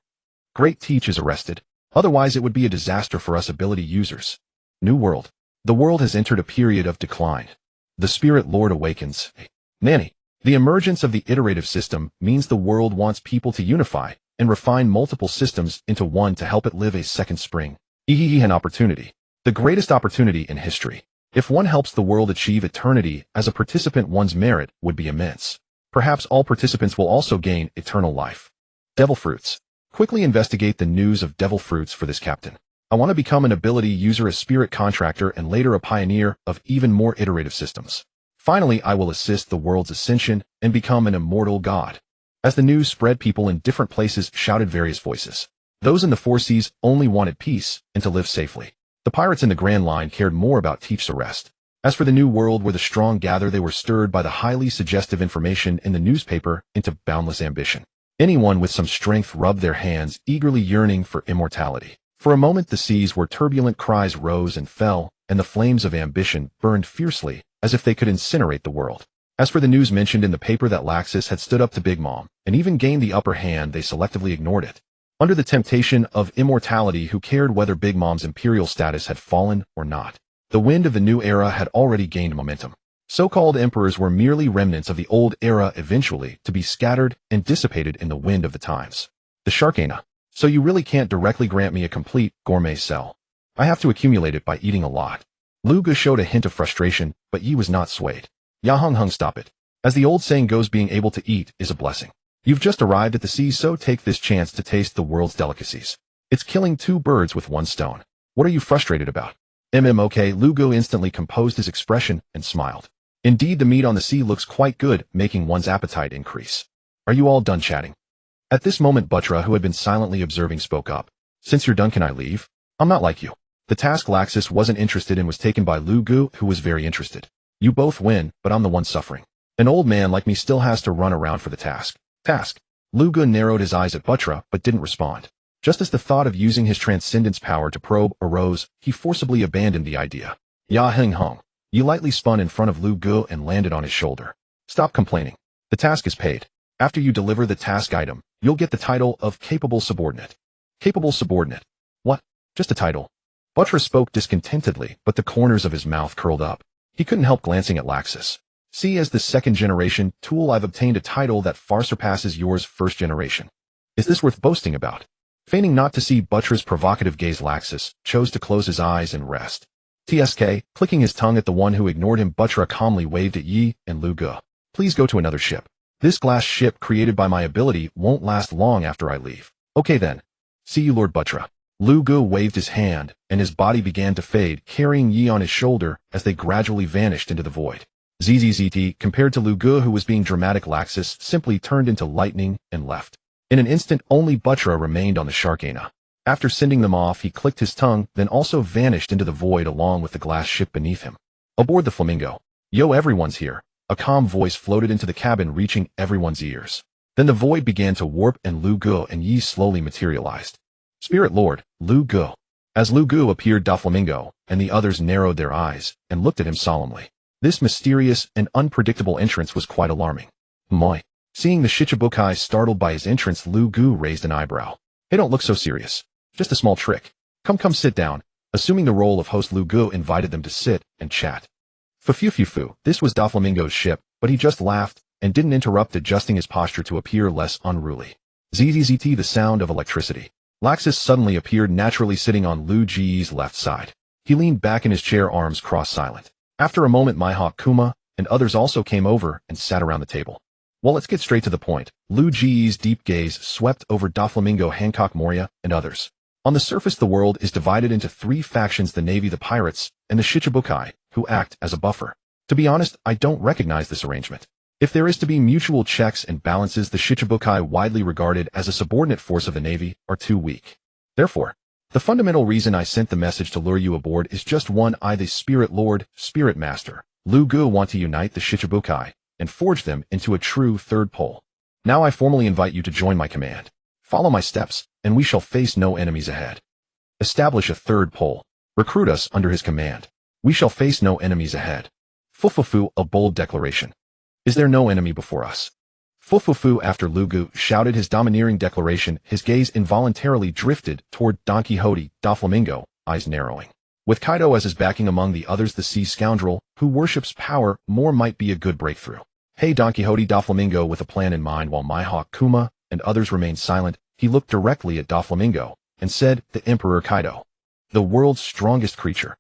Great Teach is arrested. Otherwise it would be a disaster for us ability users. New World. The world has entered a period of decline. The Spirit Lord awakens. Nanny. The emergence of the iterative system means the world wants people to unify and refine multiple systems into one to help it live a second spring. An opportunity. The greatest opportunity in history. If one helps the world achieve eternity as a participant, one's merit would be immense. Perhaps all participants will also gain eternal life. Devil Fruits. Quickly investigate the news of Devil Fruits for this captain. I want to become an ability user, a spirit contractor, and later a pioneer of even more iterative systems. Finally, I will assist the world's ascension and become an immortal god. As the news spread, people in different places shouted various voices. Those in the 4 seas only wanted peace and to live safely. The pirates in the Grand Line cared more about Teach's arrest. As for the New World, where the strong gather, they were stirred by the highly suggestive information in the newspaper into boundless ambition. Anyone with some strength rubbed their hands, eagerly yearning for immortality. For a moment the seas where turbulent cries rose and fell, and the flames of ambition burned fiercely, as if they could incinerate the world. As for the news mentioned in the paper that Laxus had stood up to Big Mom, and even gained the upper hand, they selectively ignored it. Under the temptation of immortality, who cared whether Big Mom's imperial status had fallen or not? The wind of the new era had already gained momentum. So-called emperors were merely remnants of the old era, eventually to be scattered and dissipated in the wind of the times. The Sharkana. So you really can't directly grant me a complete gourmet cell. I have to accumulate it by eating a lot. Lu Gu showed a hint of frustration, but Yi was not swayed. Ya Hung, stop it. As the old saying goes, being able to eat is a blessing. You've just arrived at the sea, so take this chance to taste the world's delicacies. It's killing 2 birds with 1 stone. What are you frustrated about? Okay, Lu Gu instantly composed his expression and smiled. Indeed, the meat on the sea looks quite good, making one's appetite increase. Are you all done chatting? At this moment, Butra, who had been silently observing, spoke up. Since you're done, can I leave? I'm not like you. The task Laxus wasn't interested in was taken by Lu Gu, who was very interested. You both win, but I'm the one suffering. An old man like me still has to run around for the task. Lu Gu narrowed his eyes at Butra, but didn't respond. Just as the thought of using his transcendence power to probe arose, he forcibly abandoned the idea. Ya Hung. Yi lightly spun in front of Lu Gu and landed on his shoulder. Stop complaining. The task is paid. After you deliver the task item, you'll get the title of Capable Subordinate. Capable Subordinate. What? Just a title. Butra spoke discontentedly, but the corners of his mouth curled up. He couldn't help glancing at Laxus. See, as the 2nd generation tool, I've obtained a title that far surpasses yours 1st generation. Is this worth boasting about? Feigning not to see Butra's provocative gaze, Laxus chose to close his eyes and rest. TSK, clicking his tongue at the one who ignored him, Butra calmly waved at Yi and Lu Gu. Please go to another ship. This glass ship created by my ability won't last long after I leave. Okay then. See you, Lord Butra. Lu Gu waved his hand, and his body began to fade, carrying Yi on his shoulder as they gradually vanished into the void. ZZZT, compared to Lu Gu, who was being dramatic, Laxus simply turned into lightning and left. In an instant, only Butra remained on the Sharkana. After sending them off, he clicked his tongue, then also vanished into the void along with the glass ship beneath him. Aboard the Flamingo. Yo, everyone's here. A calm voice floated into the cabin, reaching everyone's ears. Then the void began to warp, and Lu Gu and Yi slowly materialized. Spirit Lord, Lu Gu. As Lu Gu appeared, Doflamingo and the others narrowed their eyes and looked at him solemnly. This mysterious and unpredictable entrance was quite alarming. Moi. Seeing the Shichibukai startled by his entrance, Lu Gu raised an eyebrow. Hey, don't look so serious. Just a small trick. Come sit down. Assuming the role of host, Lu Gu invited them to sit and chat. Fu. This was Doflamingo's ship, but he just laughed and didn't interrupt, adjusting his posture to appear less unruly. ZZZT, the sound of electricity. Laxus suddenly appeared, naturally sitting on Lu Ji's left side. He leaned back in his chair, arms crossed, silent. After a moment, Mihawk Kuma and others also came over and sat around the table. Well, let's get straight to the point. Lu Ji's deep gaze swept over Doflamingo, Hancock, Moria, and others. On the surface, the world is divided into three factions: the Navy, the pirates, and the Shichibukai, who act as a buffer. To be honest, I don't recognize this arrangement. If there is to be mutual checks and balances, the Shichibukai, widely regarded as a subordinate force of the Navy, are too weak. Therefore, the fundamental reason I sent the message to lure you aboard is just one: I, the Spirit Lord, Spirit Master, Lu Gu, want to unite the Shichibukai and forge them into a true third pole. Now I formally invite you to join my command. Follow my steps, and we shall face no enemies ahead. Establish a third pole. Recruit us under his command. We shall face no enemies ahead. Fufufu, a bold declaration. Is there no enemy before us? Fufufu, after Lu Gu shouted his domineering declaration, his gaze involuntarily drifted toward Don Quixote, Doflamingo, eyes narrowing. With Kaido as his backing among the others, the sea scoundrel, who worships power, more might be a good breakthrough. Hey, Don Quixote, Doflamingo, with a plan in mind, while Mihawk, Kuma, and others remained silent, he looked directly at Doflamingo and said, "The Emperor Kaido. The world's strongest creature.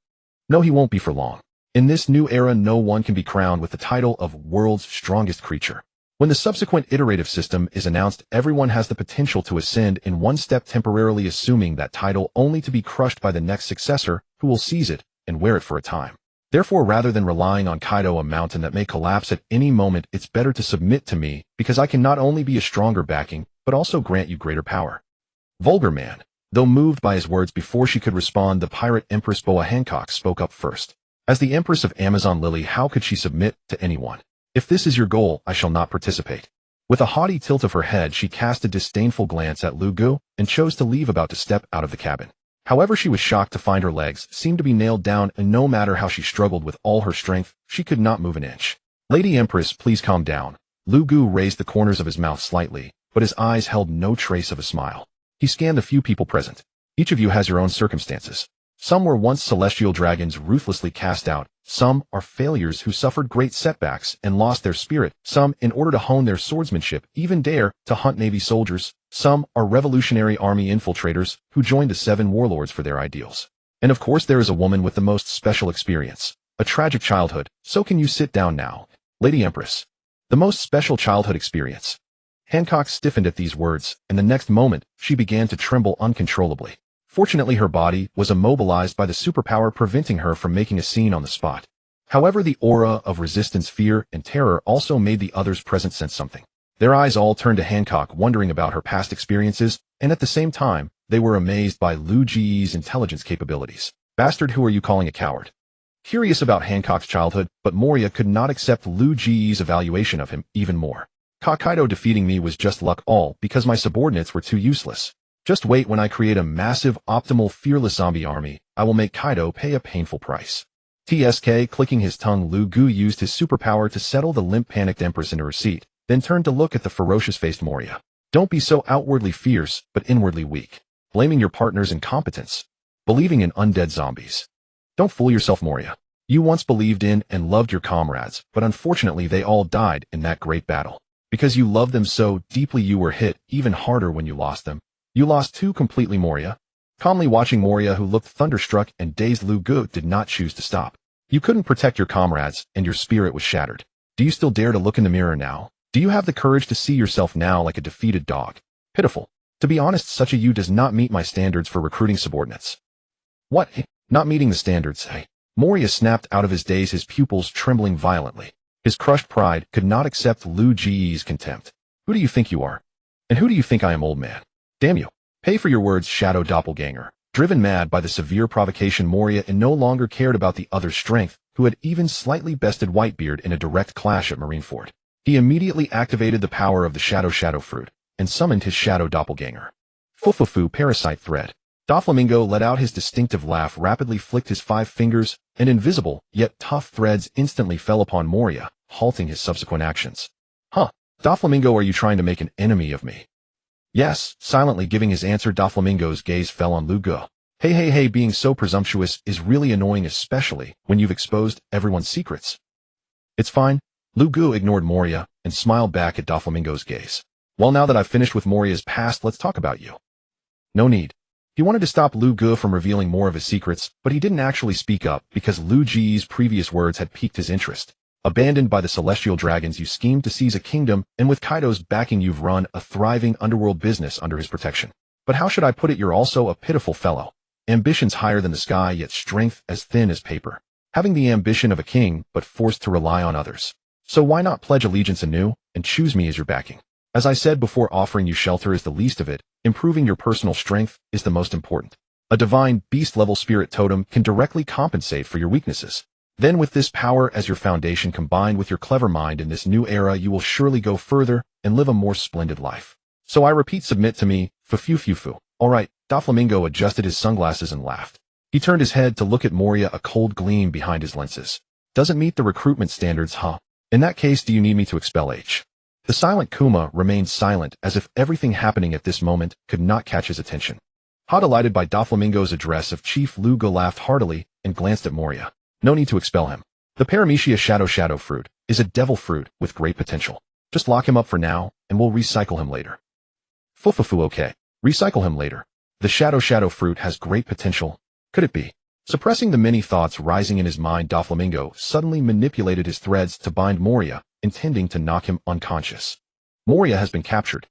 No, he won't be for long. In this new era, no one can be crowned with the title of world's strongest creature. When the subsequent iterative system is announced, everyone has the potential to ascend in one step, temporarily assuming that title, only to be crushed by the next successor, who will seize it and wear it for a time. Therefore, rather than relying on Kaido, a mountain that may collapse at any moment, it's better to submit to me, because I can not only be a stronger backing, but also grant you greater power." Vulgar man. Though moved by his words, before she could respond, the pirate Empress Boa Hancock spoke up first. As the Empress of Amazon Lily, how could she submit to anyone? "If this is your goal, I shall not participate." With a haughty tilt of her head, she cast a disdainful glance at Lu Gu and chose to leave, about to step out of the cabin. However, she was shocked to find her legs seemed to be nailed down, and no matter how she struggled with all her strength, she could not move an inch. "Lady Empress, please calm down." Lu Gu raised the corners of his mouth slightly, but his eyes held no trace of a smile. He scanned the few people present. "Each of you has your own circumstances. Some were once celestial dragons ruthlessly cast out. Some are failures who suffered great setbacks and lost their spirit. Some, in order to hone their swordsmanship, even dare to hunt Navy soldiers. Some are Revolutionary Army infiltrators who joined the 7 warlords for their ideals. And of course there is a woman with the most special experience, a tragic childhood. So can you sit down now, Lady Empress? The most special childhood experience." Hancock stiffened at these words, and the next moment, she began to tremble uncontrollably. Fortunately, her body was immobilized by the superpower, preventing her from making a scene on the spot. However, the aura of resistance, fear, and terror also made the others present sense something. Their eyes all turned to Hancock, wondering about her past experiences, and at the same time, they were amazed by Lu Ji's intelligence capabilities. "Bastard, who are you calling a coward?" Curious about Hancock's childhood, but Moria could not accept Lu Ji's evaluation of him even more. "Kaido defeating me was just luck, all because my subordinates were too useless. Just wait, when I create a massive, optimal, fearless zombie army, I will make Kaido pay a painful price." TSK, clicking his tongue, Lu Gu used his superpower to settle the limp, panicked Empress into her seat, then turned to look at the ferocious-faced Moria. "Don't be so outwardly fierce, but inwardly weak. Blaming your partner's incompetence. Believing in undead zombies. Don't fool yourself, Moria. You once believed in and loved your comrades, but unfortunately they all died in that great battle. Because you loved them so deeply, you were hit even harder when you lost them. You lost too completely, Moria." Calmly watching Moria, who looked thunderstruck and dazed, Lu Gu did not choose to stop. "You couldn't protect your comrades, and your spirit was shattered. Do you still dare to look in the mirror now? Do you have the courage to see yourself now like a defeated dog? Pitiful. To be honest, such a you does not meet my standards for recruiting subordinates." "What? Not meeting the standards, eh?" Moria snapped out of his daze, his pupils trembling violently. His crushed pride could not accept Lu Ji's contempt. "Who do you think you are? And who do you think I am, old man? Damn you. Pay for your words, shadow doppelganger." Driven mad by the severe provocation, Moria no longer cared about the other's strength, who had even slightly bested Whitebeard in a direct clash at Marineford. He immediately activated the power of the shadow fruit, and summoned his shadow doppelganger. Fufufu, parasite thread. Doflamingo let out his distinctive laugh, rapidly flicked his 5 fingers, and invisible, yet tough threads instantly fell upon Moria, halting his subsequent actions. "Huh. Doflamingo, are you trying to make an enemy of me?" "Yes." Silently giving his answer, Doflamingo's gaze fell on Lu Gu. Hey, being so presumptuous is really annoying, especially when you've exposed everyone's secrets." "It's fine." Lu Gu ignored Moria and smiled back at Doflamingo's gaze. "Well, now that I've finished with Moria's past, let's talk about you." "No need." He wanted to stop Lu Gu from revealing more of his secrets, but he didn't actually speak up because Lu Ji's previous words had piqued his interest. "Abandoned by the celestial dragons, you schemed to seize a kingdom, and with Kaido's backing you've run a thriving underworld business under his protection. But how should I put it? You're also a pitiful fellow. Ambitions higher than the sky, yet strength as thin as paper. Having the ambition of a king, but forced to rely on others. So why not pledge allegiance anew, and choose me as your backing? As I said before, offering you shelter is the least of it. Improving your personal strength is the most important. A divine, beast-level spirit totem can directly compensate for your weaknesses. Then with this power as your foundation combined with your clever mind in this new era, you will surely go further and live a more splendid life. So I repeat, submit to me, fu. All right, Doflamingo adjusted his sunglasses and laughed. He turned his head to look at Moria, a cold gleam behind his lenses. Doesn't meet the recruitment standards, huh? In that case, do you need me to expel H? The silent Kuma remained silent, as if everything happening at this moment could not catch his attention. Ha, delighted by Doflamingo's address of Chief Lugo, laughed heartily and glanced at Moria. No need to expel him. The Paramecia shadow fruit is a devil fruit with great potential. Just lock him up for now, and we'll recycle him later. Fufufu, okay. Recycle him later. The shadow fruit has great potential. Could it be? Suppressing the many thoughts rising in his mind, Doflamingo suddenly manipulated his threads to bind Moria, intending to knock him unconscious. Moria has been captured.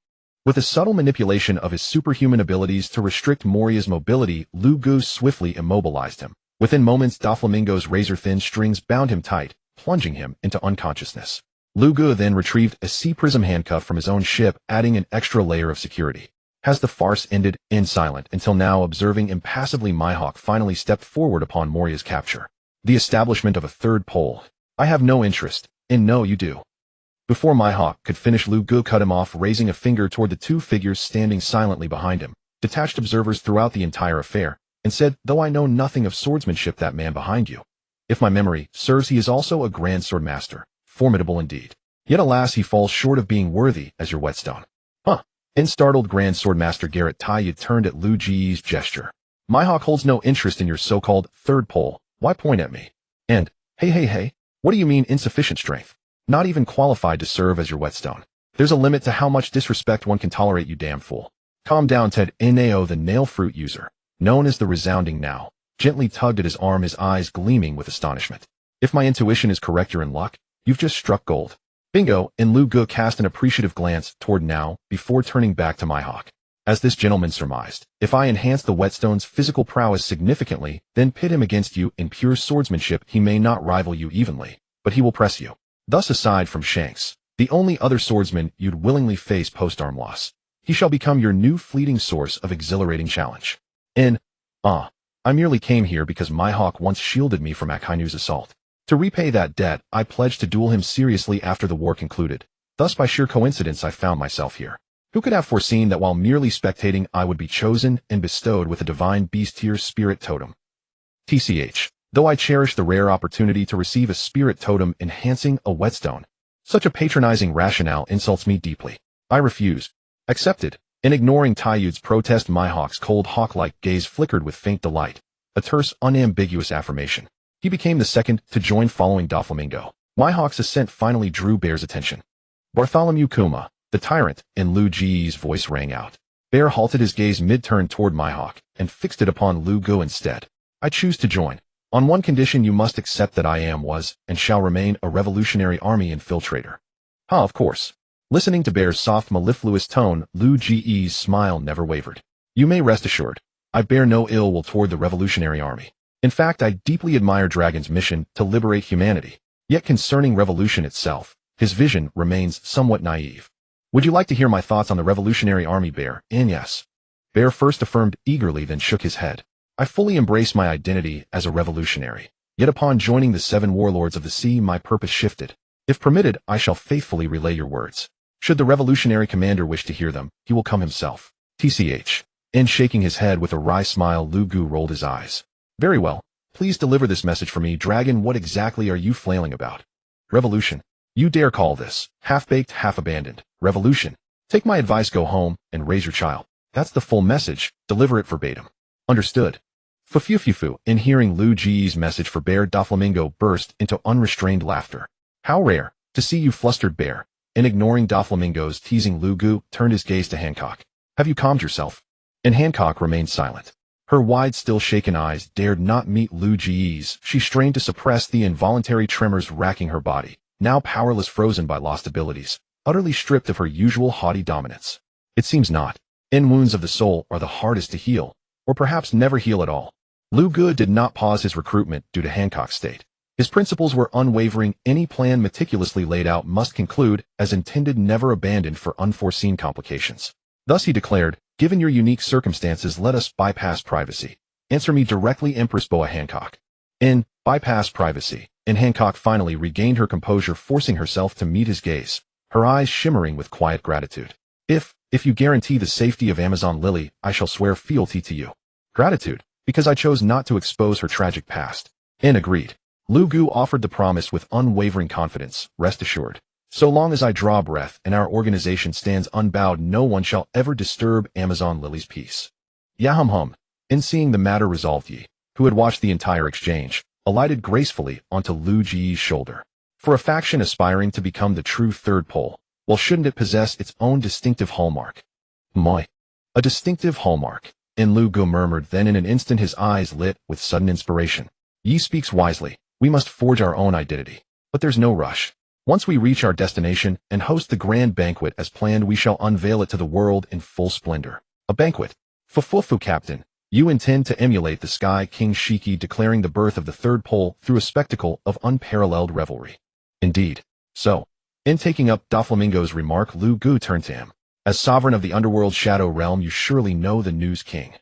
With a subtle manipulation of his superhuman abilities to restrict Moria's mobility, Lugu swiftly immobilized him. Within moments, Doflamingo's razor-thin strings bound him tight, plunging him into unconsciousness. Lugu then retrieved a C-prism handcuff from his own ship, adding an extra layer of security. Has the farce ended? In silent, until now observing impassively, Mihawk finally stepped forward upon Moria's capture. The establishment of a third pole. I have no interest. And no, you do. Before Mihawk could finish, Lugu cut him off, raising a finger toward the two figures standing silently behind him, detached observers throughout the entire affair, and said, though I know nothing of swordsmanship, that man behind you, if my memory serves, he is also a grand sword master, formidable indeed. Yet alas, he falls short of being worthy as your whetstone. Huh. In startled Grand Swordmaster Garrett Tayud turned at Lu Ji's gesture. Mihawk holds no interest in your so-called third pole. Why point at me? And, hey, what do you mean insufficient strength? Not even qualified to serve as your whetstone. There's a limit to how much disrespect one can tolerate, you damn fool. Calm down, Ted. Nao, the nail fruit user, known as the resounding now, gently tugged at his arm, his eyes gleaming with astonishment. If my intuition is correct, you're in luck. You've just struck gold. Bingo, and Lugu cast an appreciative glance toward Now before turning back to Mihawk. As this gentleman surmised, if I enhance the whetstone's physical prowess significantly, then pit him against you in pure swordsmanship, he may not rival you evenly, but he will press you. Thus, aside from Shanks, the only other swordsman you'd willingly face post-arm loss, he shall become your new fleeting source of exhilarating challenge. I merely came here because Mihawk once shielded me from Akainu's assault. To repay that debt, I pledged to duel him seriously after the war concluded. Thus, by sheer coincidence, I found myself here. Who could have foreseen that while merely spectating, I would be chosen and bestowed with a divine beast-tier spirit totem? TCH. Though I cherish the rare opportunity to receive a spirit totem enhancing a whetstone, such a patronizing rationale insults me deeply. I refuse. Accepted. In ignoring Tayud's protest, Mihawk's cold hawk-like gaze flickered with faint delight. A terse, unambiguous affirmation. He became the second to join following Doflamingo. Mihawk's assent finally drew Bear's attention. Bartholomew Kuma, the tyrant, in Lu Ji's voice rang out. Bear halted his gaze mid-turn toward Mihawk and fixed it upon Lu Gu instead. I choose to join. On one condition: you must accept that I am, was, and shall remain a Revolutionary Army infiltrator. Of course. Listening to Bear's soft, mellifluous tone, Lu Ji's smile never wavered. You may rest assured. I bear no ill will toward the Revolutionary Army. In fact, I deeply admire Dragon's mission to liberate humanity. Yet concerning revolution itself, his vision remains somewhat naive. Would you like to hear my thoughts on the Revolutionary Army, Bear? Yes. Bear first affirmed eagerly, then shook his head. I fully embrace my identity as a revolutionary. Yet upon joining the 7 warlords of the sea, my purpose shifted. If permitted, I shall faithfully relay your words. Should the revolutionary commander wish to hear them, he will come himself. TCH. And shaking his head with a wry smile, Lugu rolled his eyes. Very well. Please deliver this message for me. Dragon, what exactly are you flailing about? Revolution. You dare call this, half-baked, half-abandoned, revolution? Take my advice, go home and raise your child. That's the full message. Deliver it verbatim. Understood. Fufufufu. In hearing Lu Ji's message for Bear, Doflamingo burst into unrestrained laughter. How rare to see you flustered, Bear. And ignoring Doflamingo's teasing, Lugu turned his gaze to Hancock. Have you calmed yourself? And Hancock remained silent. Her wide, still shaken eyes dared not meet Lu Ji's. She strained to suppress the involuntary tremors racking her body, now powerless, frozen by lost abilities, utterly stripped of her usual haughty dominance. It seems not. Wounds of the soul are the hardest to heal, or perhaps never heal at all. Lu Gu did not pause his recruitment due to Hancock's state. His principles were unwavering. Any plan meticulously laid out must conclude as intended, never abandoned for unforeseen complications. Thus he declared, given your unique circumstances, let us bypass privacy. Answer me directly, Empress Boa Hancock. Bypass privacy. Hancock finally regained her composure, forcing herself to meet his gaze, her eyes shimmering with quiet gratitude. If you guarantee the safety of Amazon Lily, I shall swear fealty to you. Gratitude, because I chose not to expose her tragic past. Agreed. Lu Gu offered the promise with unwavering confidence. Rest assured, so long as I draw breath and our organization stands unbowed, no one shall ever disturb Amazon Lily's peace. Yahum. In seeing the matter resolved, Yi, who had watched the entire exchange, alighted gracefully onto Lu Ji's shoulder. For a faction aspiring to become the true third pole, well, shouldn't it possess its own distinctive hallmark? Moi. A distinctive hallmark. Lu Gu murmured, then in an instant his eyes lit with sudden inspiration. Yi speaks wisely. We must forge our own identity. But there's no rush. Once we reach our destination and host the grand banquet as planned, we shall unveil it to the world in full splendor. A banquet. Fufufu, Captain. You intend to emulate the Sky King Shiki declaring the birth of the third pole through a spectacle of unparalleled revelry. Indeed. So, in taking up Doflamingo's remark, Lu Gu turned to him. As sovereign of the underworld shadow realm, you surely know the News King.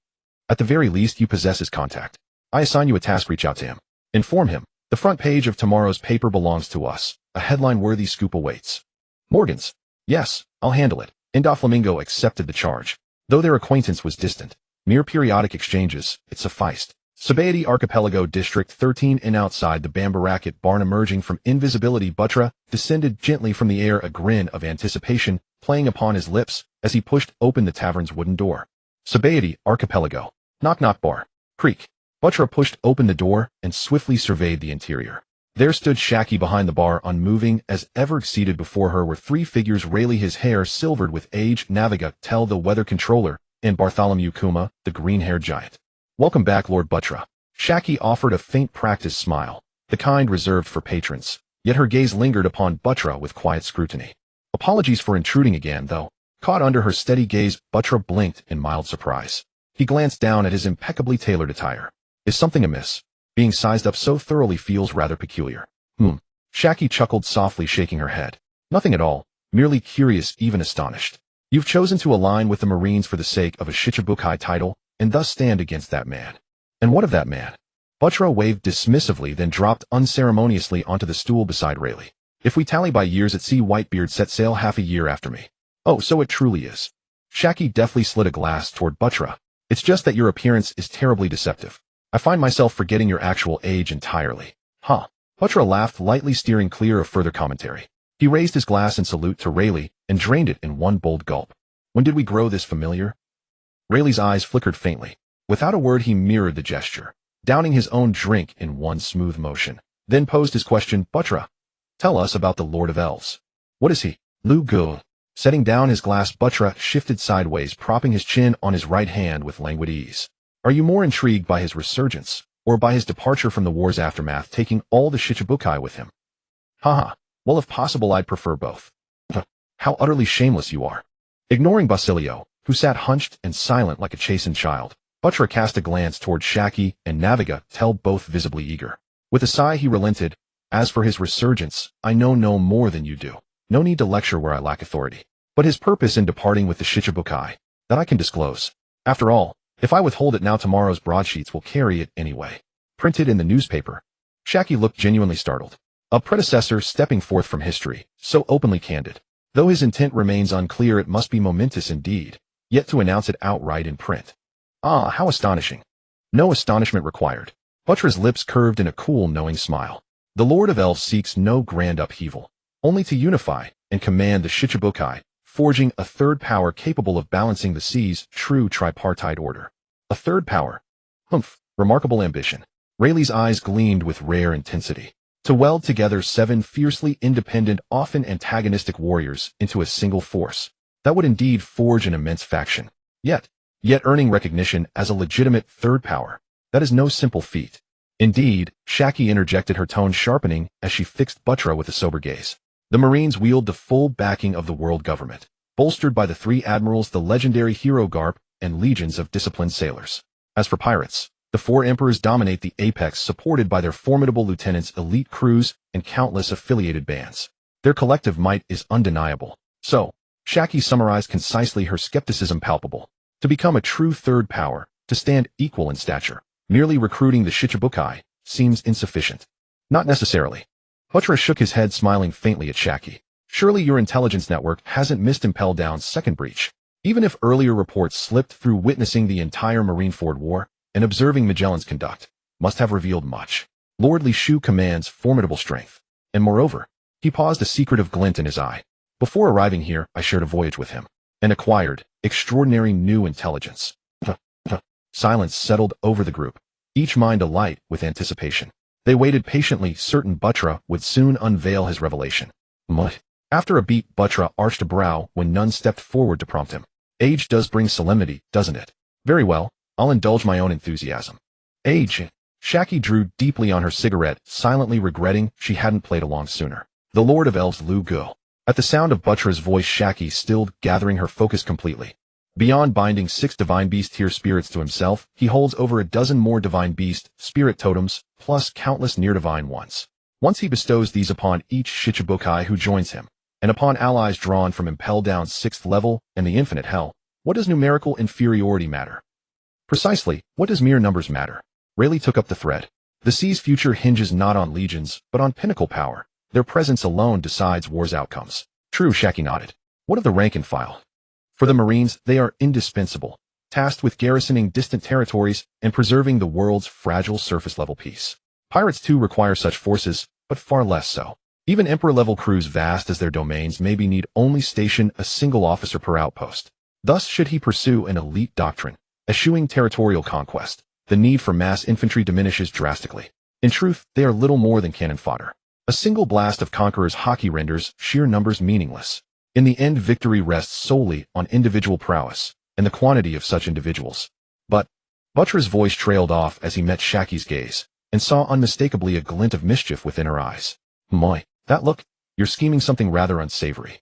At the very least, you possess his contact. I assign you a task. Reach out to him. Inform him. The front page of tomorrow's paper belongs to us. A headline-worthy scoop awaits. Morgans. Yes, I'll handle it. Doflamingo accepted the charge. Though their acquaintance was distant, mere periodic exchanges, it sufficed. Sabaody Archipelago District 13 in outside the Bambaracket barn. Emerging from invisibility, Buttra descended gently from the air, a grin of anticipation playing upon his lips as he pushed open the tavern's wooden door. Sabaody Archipelago. Knock knock bar. Creak. Buttra pushed open the door and swiftly surveyed the interior. There stood Shaki behind the bar, unmoving as ever. Seated before her were three figures, Rayleigh, his hair silvered with age, Naviga, Tell the weather controller, and Bartholomew Kuma, the green-haired giant. Welcome back, Lord Buttra. Shaki offered a faint practiced smile, the kind reserved for patrons, yet her gaze lingered upon Buttra with quiet scrutiny. Apologies for intruding again, though. Caught under her steady gaze, Buttra blinked in mild surprise. He glanced down at his impeccably tailored attire. Is something amiss? Being sized up so thoroughly feels rather peculiar. Shaki chuckled softly, shaking her head. Nothing at all, merely curious, even astonished. You've chosen to align with the Marines for the sake of a Shichibukai title, and thus stand against that man. And what of that man? Buttra waved dismissively, then dropped unceremoniously onto the stool beside Rayleigh. If we tally by years at sea, Whitebeard set sail half a year after me. Oh, so it truly is. Shaki deftly slid a glass toward Buttra. It's just that your appearance is terribly deceptive. I find myself forgetting your actual age entirely. Huh. Buttra laughed lightly, steering clear of further commentary. He raised his glass in salute to Rayleigh and drained it in one bold gulp. When did we grow this familiar? Rayleigh's eyes flickered faintly. Without a word, he mirrored the gesture, downing his own drink in one smooth motion, then posed his question. Buttra, tell us about the Lord of Elves. What is he? Lu Gu. Setting down his glass, Buttra shifted sideways, propping his chin on his right hand with languid ease. Are you more intrigued by his resurgence, or by his departure from the war's aftermath, taking all the Shichibukai with him? Haha. Well, if possible, I'd prefer both. How utterly shameless you are. Ignoring Basilio, who sat hunched and silent like a chastened child, Buttra cast a glance toward Shaki and Naviga, Tell, both visibly eager. With a sigh he relented. As for his resurgence, I know no more than you do. No need to lecture where I lack authority. But his purpose in departing with the Shichibukai, that I can disclose. After all, if I withhold it now, tomorrow's broadsheets will carry it anyway. Printed in the newspaper. Shaki looked genuinely startled. A predecessor stepping forth from history, so openly candid. Though his intent remains unclear, it must be momentous indeed, yet to announce it outright in print. Ah, how astonishing. No astonishment required. Buttra's lips curved in a cool, knowing smile. The Lord of Elves seeks no grand upheaval, only to unify and command the Shichibukai, forging a third power capable of balancing the seas, true tripartite order. A third power? Humph, remarkable ambition. Rayleigh's eyes gleamed with rare intensity. To weld together 7 fiercely independent, often antagonistic warriors into a single force. That would indeed forge an immense faction. Yet earning recognition as a legitimate third power. That is no simple feat. Indeed, Shaki interjected, her tone sharpening as she fixed Buttra with a sober gaze. The Marines wield the full backing of the world government. bolstered by the 3 admirals, the legendary hero Garp, and legions of disciplined sailors. As for pirates, the 4 emperors dominate the apex, supported by their formidable lieutenants, elite crews, and countless affiliated bands. Their collective might is undeniable. So, Shaki summarized concisely, her skepticism palpable. To become a true third power, to stand equal in stature, merely recruiting the Shichibukai seems insufficient. Not necessarily. Buttra shook his head, smiling faintly at Shaki. Surely your intelligence network hasn't missed Impel Down's second breach. Even if earlier reports slipped through, witnessing the entire Marineford War and observing Magellan's conduct must have revealed much. Lord Li Shu commands formidable strength. And moreover, he paused, a secretive glint in his eye. Before arriving here, I shared a voyage with him and acquired extraordinary new intelligence. Silence settled over the group, each mind alight with anticipation. They waited patiently, certain Buttra would soon unveil his revelation. After a beat, Buttra arched a brow when none stepped forward to prompt him. Age does bring solemnity, doesn't it? Very well, I'll indulge my own enthusiasm. Age. Shaki drew deeply on her cigarette, silently regretting she hadn't played along sooner. The Lord of Elves, Lu Gu. At the sound of Buttra's voice, Shaki stilled, gathering her focus completely. Beyond binding 6 divine beast tier spirits to himself, he holds over a dozen more divine beast spirit totems, plus countless near-divine ones. Once he bestows these upon each Shichibukai who joins him, and upon allies drawn from Impel Down's 6th level and the infinite hell, what does numerical inferiority matter? Precisely, what does mere numbers matter? Rayleigh took up the thread. The Sea's future hinges not on legions, but on pinnacle power. Their presence alone decides war's outcomes. True, Shaki nodded. What of the rank and file? For the Marines, they are indispensable, tasked with garrisoning distant territories and preserving the world's fragile surface-level peace. Pirates too require such forces, but far less so. Even Emperor-level crews, vast as their domains may be, need only station a single officer per outpost. Thus, should he pursue an elite doctrine, eschewing territorial conquest, the need for mass infantry diminishes drastically. In truth, they are little more than cannon fodder. A single blast of Conqueror's hockey renders sheer numbers meaningless. In the end, victory rests solely on individual prowess and the quantity of such individuals. But Buttra's voice trailed off as he met Shaki's gaze and saw unmistakably a glint of mischief within her eyes. My, that look? You're scheming something rather unsavory.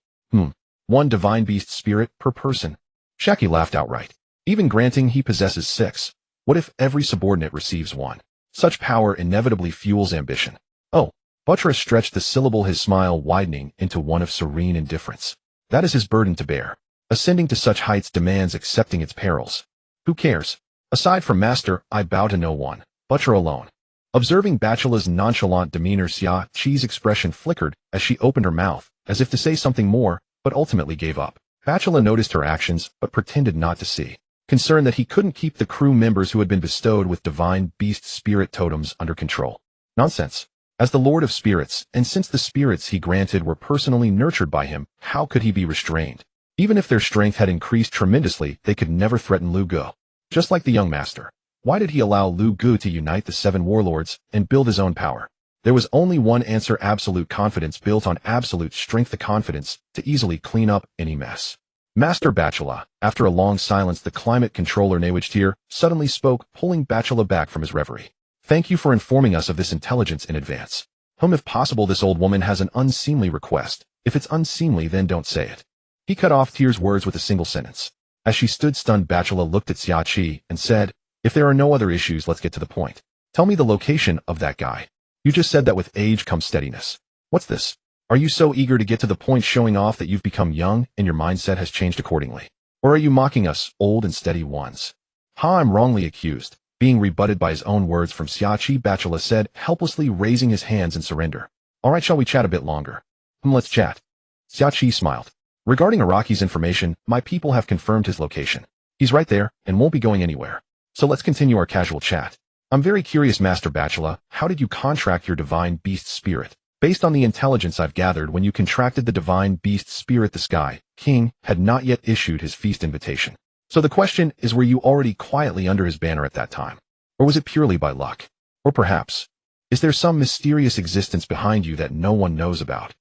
1 divine beast spirit per person. Shaki laughed outright. Even granting he possesses 6, what if every subordinate receives 1? Such power inevitably fuels ambition. Oh, Buttra stretched the syllable, his smile widening into one of serene indifference. That is his burden to bear. Ascending to such heights demands accepting its perils. Who cares? Aside from Master, I bow to no one. Buttra alone. Observing Bachela's nonchalant demeanor, Xia Qi's expression flickered as she opened her mouth, as if to say something more, but ultimately gave up. Bachela noticed her actions, but pretended not to see, concerned that he couldn't keep the crew members who had been bestowed with divine beast spirit totems under control. Nonsense. As the Lord of Spirits, and since the spirits he granted were personally nurtured by him, how could he be restrained? Even if their strength had increased tremendously, they could never threaten Lu Gu. Just like the young master. Why did he allow Lu Gu to unite the 7 warlords and build his own power? There was only one answer: absolute confidence built on absolute strength, the confidence to easily clean up any mess. Master Bachela, after a long silence, the climate controller Nawajtir suddenly spoke, pulling Bachela back from his reverie. Thank you for informing us of this intelligence in advance. If possible, this old woman has an unseemly request. If it's unseemly, then don't say it. He cut off Tyr's words with a single sentence. As she stood stunned, Bachela looked at Xia Qi and said, if there are no other issues, let's get to the point. Tell me the location of that guy. You just said that with age comes steadiness. What's this? Are you so eager to get to the point, showing off that you've become young and your mindset has changed accordingly? Or are you mocking us, old and steady ones? I'm wrongly accused. Being rebutted by his own words from Xia Qi, Bachela said, helplessly raising his hands in surrender. All right, shall we chat a bit longer? Let's chat. Xia Qi smiled. Regarding Araki's information, my people have confirmed his location. He's right there and won't be going anywhere. So let's continue our casual chat. I'm very curious, Master Bachela, how did you contract your divine beast spirit? Based on the intelligence I've gathered, when you contracted the divine beast spirit, the Sky King had not yet issued his feast invitation. So the question is, were you already quietly under his banner at that time? Or was it purely by luck? Or perhaps, is there some mysterious existence behind you that no one knows about?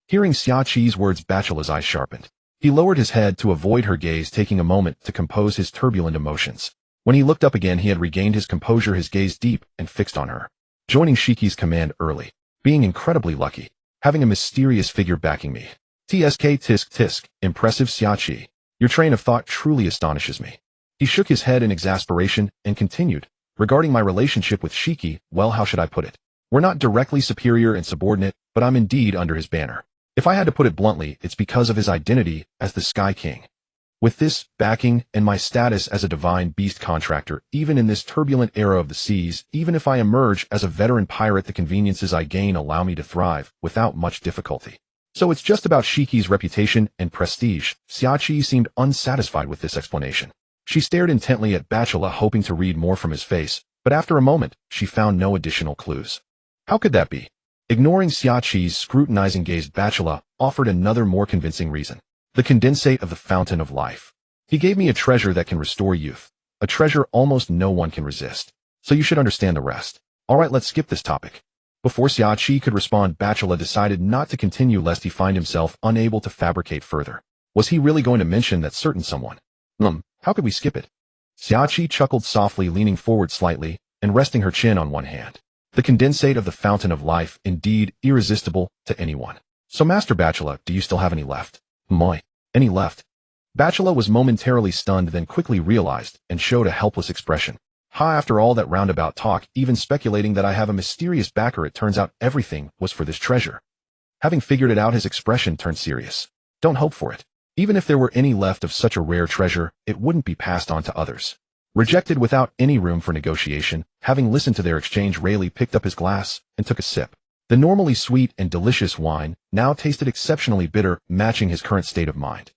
Hearing Xia Qi's words, Bachela's eyes sharpened. He lowered his head to avoid her gaze, taking a moment to compose his turbulent emotions. When he looked up again, he had regained his composure, his gaze deep and fixed on her. Joining Shiki's command early. Being incredibly lucky. Having a mysterious figure backing me. Tsk tisk tisk, impressive Xiaoqi. Your train of thought truly astonishes me. He shook his head in exasperation and continued, regarding my relationship with Shiki, well, how should I put it? We're not directly superior and subordinate, but I'm indeed under his banner. If I had to put it bluntly, it's because of his identity as the Sky King. With this backing and my status as a divine beast contractor, even in this turbulent era of the seas, even if I emerge as a veteran pirate, the conveniences I gain allow me to thrive without much difficulty. So it's just about Shiki's reputation and prestige. Xiaoqi seemed unsatisfied with this explanation. She stared intently at Bachelor, hoping to read more from his face, but after a moment, she found no additional clues. How could that be? Ignoring Xiaoqi's scrutinizing gaze, Bachelor offered another more convincing reason. The condensate of the fountain of life. He gave me a treasure that can restore youth. A treasure almost no one can resist. So you should understand the rest. Alright, let's skip this topic. Before Xiaoqi could respond, Bachelor decided not to continue lest he find himself unable to fabricate further. Was he really going to mention that certain someone? How could we skip it? Xiaoqi chuckled softly, leaning forward slightly and resting her chin on one hand. The condensate of the fountain of life, indeed irresistible to anyone. So Master Bachelor, do you still have any left? Any left? Bachelor was momentarily stunned, then quickly realized and showed a helpless expression. After all that roundabout talk, even speculating that I have a mysterious backer, it turns out everything was for this treasure. Having figured it out, his expression turned serious. Don't hope for it. Even if there were any left of such a rare treasure, it wouldn't be passed on to others. Rejected without any room for negotiation, having listened to their exchange, Rayleigh picked up his glass and took a sip. The normally sweet and delicious wine now tasted exceptionally bitter, matching his current state of mind.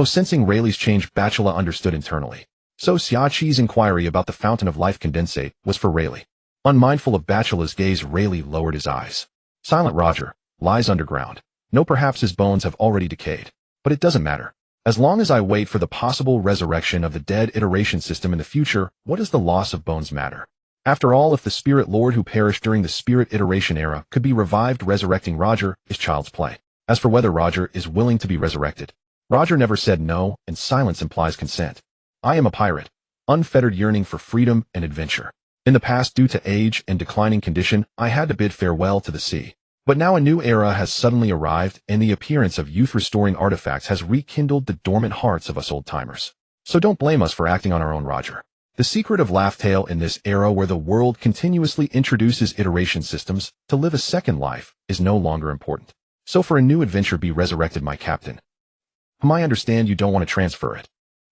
Sensing Rayleigh's change, Bachelor understood internally. So Xiaoqi's inquiry about the fountain of life condensate was for Rayleigh. Unmindful of Bachelor's gaze, Rayleigh lowered his eyes. Silent Roger lies underground. No, perhaps his bones have already decayed. But it doesn't matter. As long as I wait for the possible resurrection of the dead iteration system in the future, what does the loss of bones matter? After all, if the Spirit Lord who perished during the Spirit iteration era could be revived, resurrecting Roger is child's play. As for whether Roger is willing to be resurrected, Roger never said no, and silence implies consent. I am a pirate, unfettered, yearning for freedom and adventure. In the past, due to age and declining condition, I had to bid farewell to the sea. But now a new era has suddenly arrived, and the appearance of youth-restoring artifacts has rekindled the dormant hearts of us old-timers. So don't blame us for acting on our own, Roger. The secret of Laughtale in this era where the world continuously introduces iteration systems to live a second life is no longer important. So for a new adventure, be resurrected, my captain. I understand you don't want to transfer it.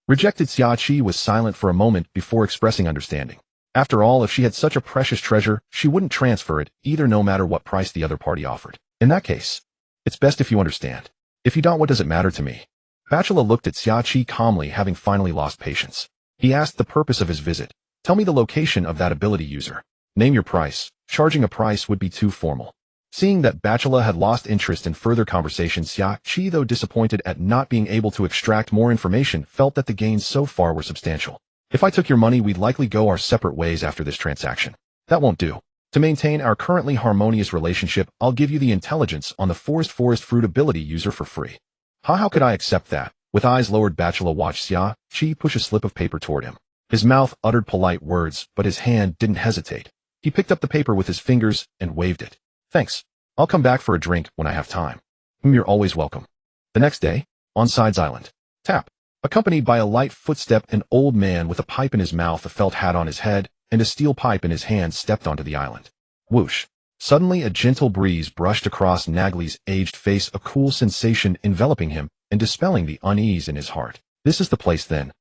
Rejected. Xiaoqi was silent for a moment before expressing understanding. After all, if she had such a precious treasure, she wouldn't transfer it either, no matter what price the other party offered. In that case, it's best if you understand. If you don't, what does it matter to me? Bachelor looked at Xiaoqi calmly, having finally lost patience. He asked the purpose of his visit. Tell me the location of that ability user. Name your price. Charging a price would be too formal. Seeing that Bachelor had lost interest in further conversation, Xiaoqi, though disappointed at not being able to extract more information, felt that the gains so far were substantial. If I took your money, we'd likely go our separate ways after this transaction. That won't do. To maintain our currently harmonious relationship, I'll give you the intelligence on the forest fruit ability user for free. How could I accept that? With eyes lowered, Bachelor watched Xiaoqi push a slip of paper toward him. His mouth uttered polite words, but his hand didn't hesitate. He picked up the paper with his fingers and waved it. Thanks. I'll come back for a drink when I have time. You're always welcome. The next day, on Sides Island. Tap. Accompanied by a light footstep, an old man with a pipe in his mouth, a felt hat on his head, and a steel pipe in his hand stepped onto the island. Whoosh. Suddenly a gentle breeze brushed across Nagli's aged face, a cool sensation enveloping him and dispelling the unease in his heart. This is the place then.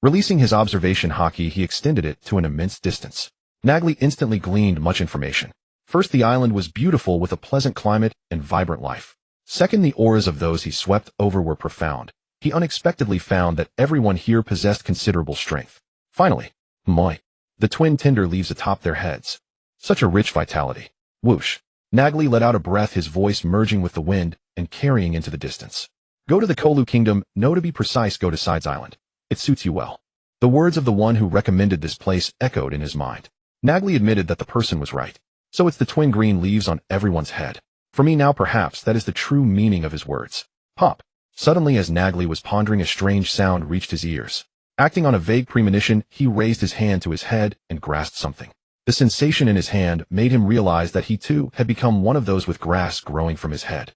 Releasing his observation hockey, he extended it to an immense distance. Nagli instantly gleaned much information. First, the island was beautiful with a pleasant climate and vibrant life. Second, the auras of those he swept over were profound. He unexpectedly found that everyone here possessed considerable strength. Finally, the twin tinder leaves atop their heads. Such a rich vitality. Whoosh. Nagli let out a breath, his voice merging with the wind and carrying into the distance. Go to the Kolu Kingdom, no, to be precise, go to Sides Island. It suits you well. The words of the one who recommended this place echoed in his mind. Nagli admitted that the person was right. So it's the twin green leaves on everyone's head. For me now, perhaps that is the true meaning of his words. Pop. Suddenly, as Nagli was pondering, a strange sound reached his ears. Acting on a vague premonition, he raised his hand to his head and grasped something. The sensation in his hand made him realize that he too had become one of those with grass growing from his head.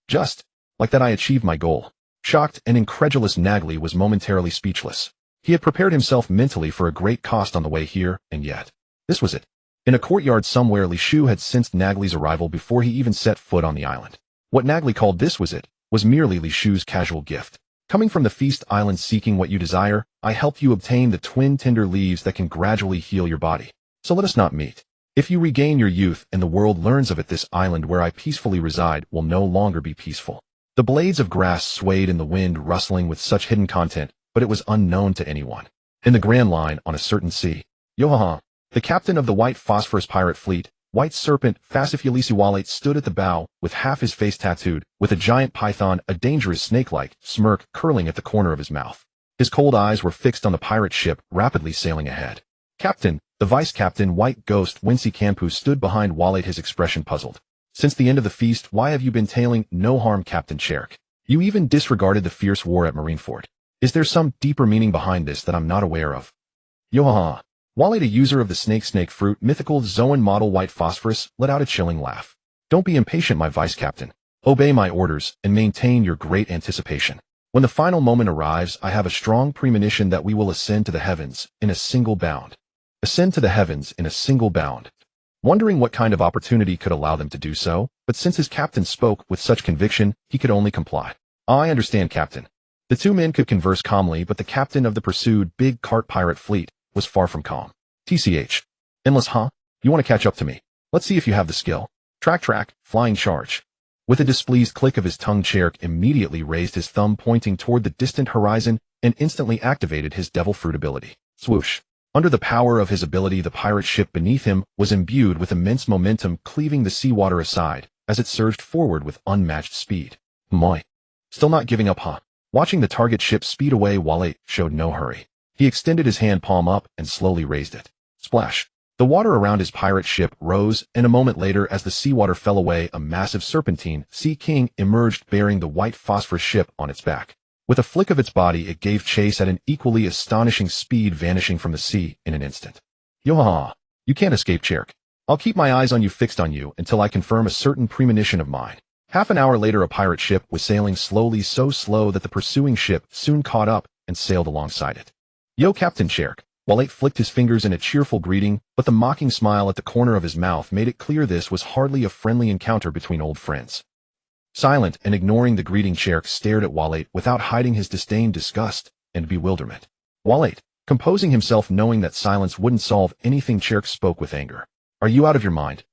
Just Like that I achieved my goal. Shocked and incredulous Nagli was momentarily speechless. He had prepared himself mentally for a great cost on the way here, and yet, this was it. In a courtyard somewhere, Li Shu had sensed Nagli's arrival before he even set foot on the island. What Nagli called this was it, was merely Li Shu's casual gift. Coming from the feast island seeking what you desire, I help you obtain the twin tender leaves that can gradually heal your body. So let us not meet. If you regain your youth and the world learns of it, this island where I peacefully reside will no longer be peaceful. The blades of grass swayed in the wind, rustling with such hidden content, but it was unknown to anyone. In the Grand Line on a certain sea, Yohaha, the captain of the White Phosphorus pirate fleet, White Serpent Fasifulisiwalate, stood at the bow, with half his face tattooed, with a giant python, a dangerous snake-like smirk curling at the corner of his mouth. His cold eyes were fixed on the pirate ship rapidly sailing ahead. Captain, the vice-captain White Ghost Wincy Kampu stood behind Walate, his expression puzzled. Since the end of the feast, why have you been tailing no harm, Captain Cherk? You even disregarded the fierce war at Marineford. Is there some deeper meaning behind this that I'm not aware of? Yohaha. Walate, a user of the snake fruit mythical Zoan model White Phosphorus, let out a chilling laugh. Don't be impatient, my vice-captain. Obey my orders and maintain your great anticipation. When the final moment arrives, I have a strong premonition that we will ascend to the heavens in a single bound. Ascend to the heavens in a single bound. Wondering what kind of opportunity could allow them to do so, but since his captain spoke with such conviction, he could only comply. I understand, Captain. The two men could converse calmly, but the captain of the pursued big cart pirate fleet was far from calm. TCH. Endless, huh? You want to catch up to me? Let's see if you have the skill. Track, flying charge. With a displeased click of his tongue, Cherk immediately raised his thumb pointing toward the distant horizon and instantly activated his devil fruit ability. Swoosh. Under the power of his ability, the pirate ship beneath him was imbued with immense momentum, cleaving the seawater aside as it surged forward with unmatched speed. Moi. Still not giving up, huh? Watching the target ship speed away, Walate showed no hurry. He extended his hand palm up and slowly raised it. Splash. The water around his pirate ship rose, and a moment later, as the seawater fell away, a massive serpentine Sea King emerged bearing the White Phosphorus ship on its back. With a flick of its body, it gave chase at an equally astonishing speed, vanishing from the sea in an instant. Yohaha. You can't escape, Cherk. I'll keep my eyes on you, fixed on you, until I confirm a certain premonition of mine. Half an hour later, a pirate ship was sailing slowly, so slow that the pursuing ship soon caught up and sailed alongside it. Yo, Captain Cherk. Walate flicked his fingers in a cheerful greeting, but the mocking smile at the corner of his mouth made it clear this was hardly a friendly encounter between old friends. Silent and ignoring the greeting, Cherk stared at Walate without hiding his disdain, disgust, and bewilderment. Walate, composing himself, knowing that silence wouldn't solve anything, Cherk spoke with anger. Are you out of your mind?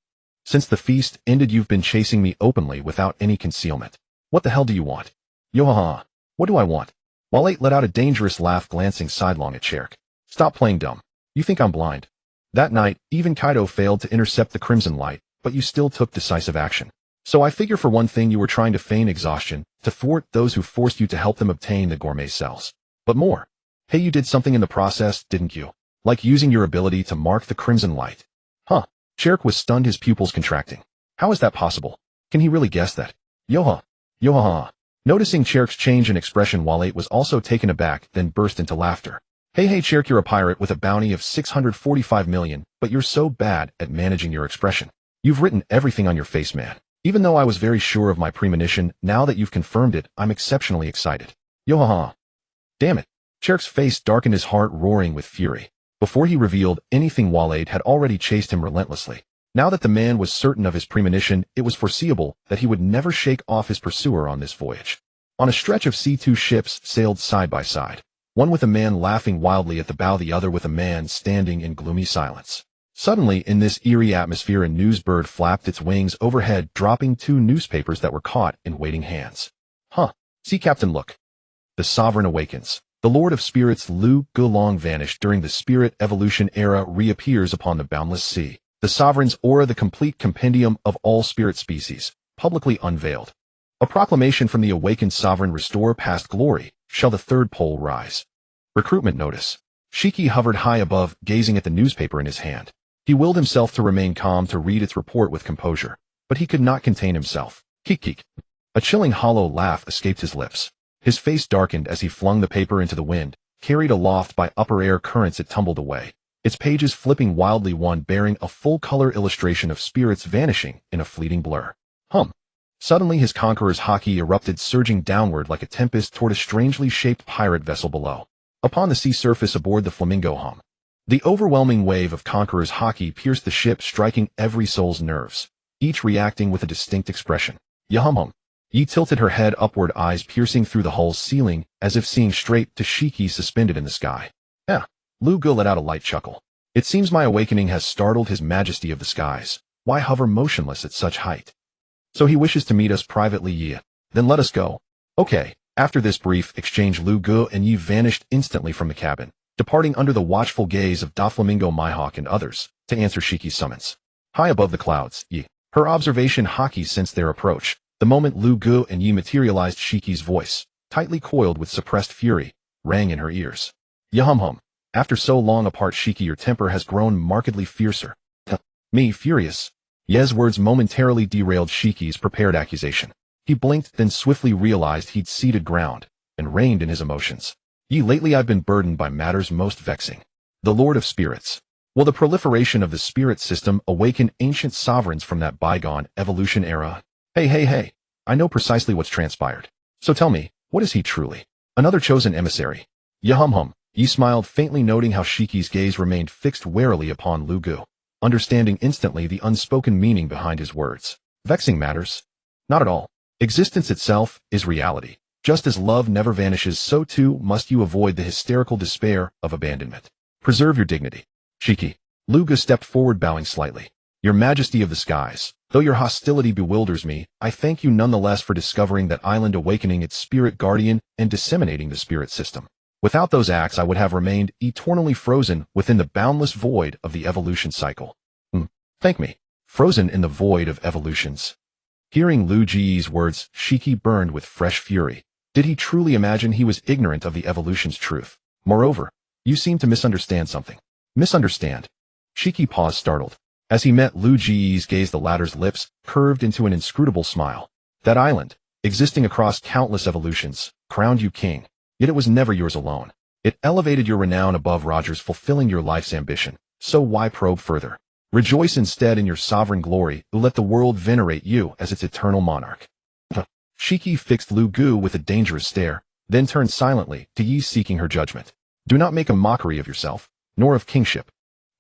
Since the feast ended, you've been chasing me openly without any concealment. What the hell do you want? Yohaha. What do I want? Walate let out a dangerous laugh, glancing sidelong at Cherk. Stop playing dumb. You think I'm blind? That night, even Kaido failed to intercept the Crimson Light, but you still took decisive action. So I figure for one thing you were trying to feign exhaustion, to thwart those who forced you to help them obtain the gourmet cells. But more. Hey, you did something in the process, didn't you? Like using your ability to mark the Crimson Light. Huh. Cherk was stunned, his pupils contracting. How is that possible? Can he really guess that? Yohaha. Noticing Cherk's change in expression, Walate was also taken aback, then burst into laughter. Hey, Cherk, you're a pirate with a bounty of 645 million, but you're so bad at managing your expression. You've written everything on your face, man. Even though I was very sure of my premonition, now that you've confirmed it, I'm exceptionally excited. Yohaha. Damn it. Cherk's face darkened, his heart roaring with fury. Before he revealed anything, Walate had already chased him relentlessly. Now that the man was certain of his premonition, it was foreseeable that he would never shake off his pursuer on this voyage. On a stretch of sea, two ships sailed side by side. One with a man laughing wildly at the bow, the other with a man standing in gloomy silence. Suddenly, in this eerie atmosphere, a news bird flapped its wings overhead, dropping two newspapers that were caught in waiting hands. Huh. See, Captain, look. The Sovereign awakens. The Lord of Spirits Lu Gulong vanished during the Spirit Evolution era, reappears upon the boundless sea. The Sovereign's aura, the complete compendium of all spirit species, publicly unveiled. A proclamation from the awakened Sovereign, restore past glory, shall the third pole rise. Recruitment notice. Shiki hovered high above, gazing at the newspaper in his hand. He willed himself to remain calm, to read its report with composure, but he could not contain himself. Keek. A chilling hollow laugh escaped his lips. His face darkened as he flung the paper into the wind. Carried aloft by upper air currents, it tumbled away, its pages flipping wildly, one bearing a full-color illustration of spirits vanishing in a fleeting blur. Suddenly his conqueror's haki erupted, surging downward like a tempest toward a strangely shaped pirate vessel below. Upon the sea surface aboard the Flamingo hum. The overwhelming wave of conqueror's haki pierced the ship, striking every soul's nerves, each reacting with a distinct expression. Yahum. Yi tilted her head upward, eyes piercing through the hull's ceiling, as if seeing straight to Shiki suspended in the sky. Lu Gu let out a light chuckle. It seems my awakening has startled his majesty of the skies. Why hover motionless at such height? So he wishes to meet us privately, Yi. Then let us go. Okay. After this brief exchange, Lu Gu and Yi vanished instantly from the cabin, departing under the watchful gaze of Doflamingo, Mihawk, and others, to answer Shiki's summons. High above the clouds, Yi. Her observation haki sensed their approach. The moment Lu Gu and Yi materialized, Shiki's voice, tightly coiled with suppressed fury, rang in her ears. Yahum. After so long apart, Shiki, your temper has grown markedly fiercer. Me, furious? Ye's words momentarily derailed Shiki's prepared accusation. He blinked, then swiftly realized he'd ceded ground, and reined in his emotions. Yi, lately I've been burdened by matters most vexing. The Lord of Spirits. Will the proliferation of the spirit system awaken ancient sovereigns from that bygone evolution era? Hey. I know precisely what's transpired. So tell me, what is he truly? Another chosen emissary? Yahum. Yi smiled faintly, noting how Shiki's gaze remained fixed warily upon Lu Gu, understanding instantly the unspoken meaning behind his words. Vexing matters? Not at all. Existence itself is reality. Just as love never vanishes, so too must you avoid the hysterical despair of abandonment. Preserve your dignity. Shiki. Lu Gu stepped forward, bowing slightly. Your Majesty of the skies, though your hostility bewilders me, I thank you nonetheless for discovering that island, awakening its spirit guardian, and disseminating the spirit system. Without those acts, I would have remained eternally frozen within the boundless void of the evolution cycle. Thank me. Frozen in the void of evolutions. Hearing Lu Ji's words, Shiki burned with fresh fury. Did he truly imagine he was ignorant of the evolution's truth? Moreover, you seem to misunderstand something. Misunderstand? Shiki paused, startled. As he met Lu Ji's gaze, the latter's lips curved into an inscrutable smile. That island, existing across countless evolutions, crowned you king. Yet it was never yours alone. It elevated your renown above Roger's, fulfilling your life's ambition. So why probe further? Rejoice instead in your sovereign glory, who let the world venerate you as its eternal monarch. Shiki fixed Lu Gu with a dangerous stare, then turned silently to Yi, seeking her judgment. Do not make a mockery of yourself, nor of kingship.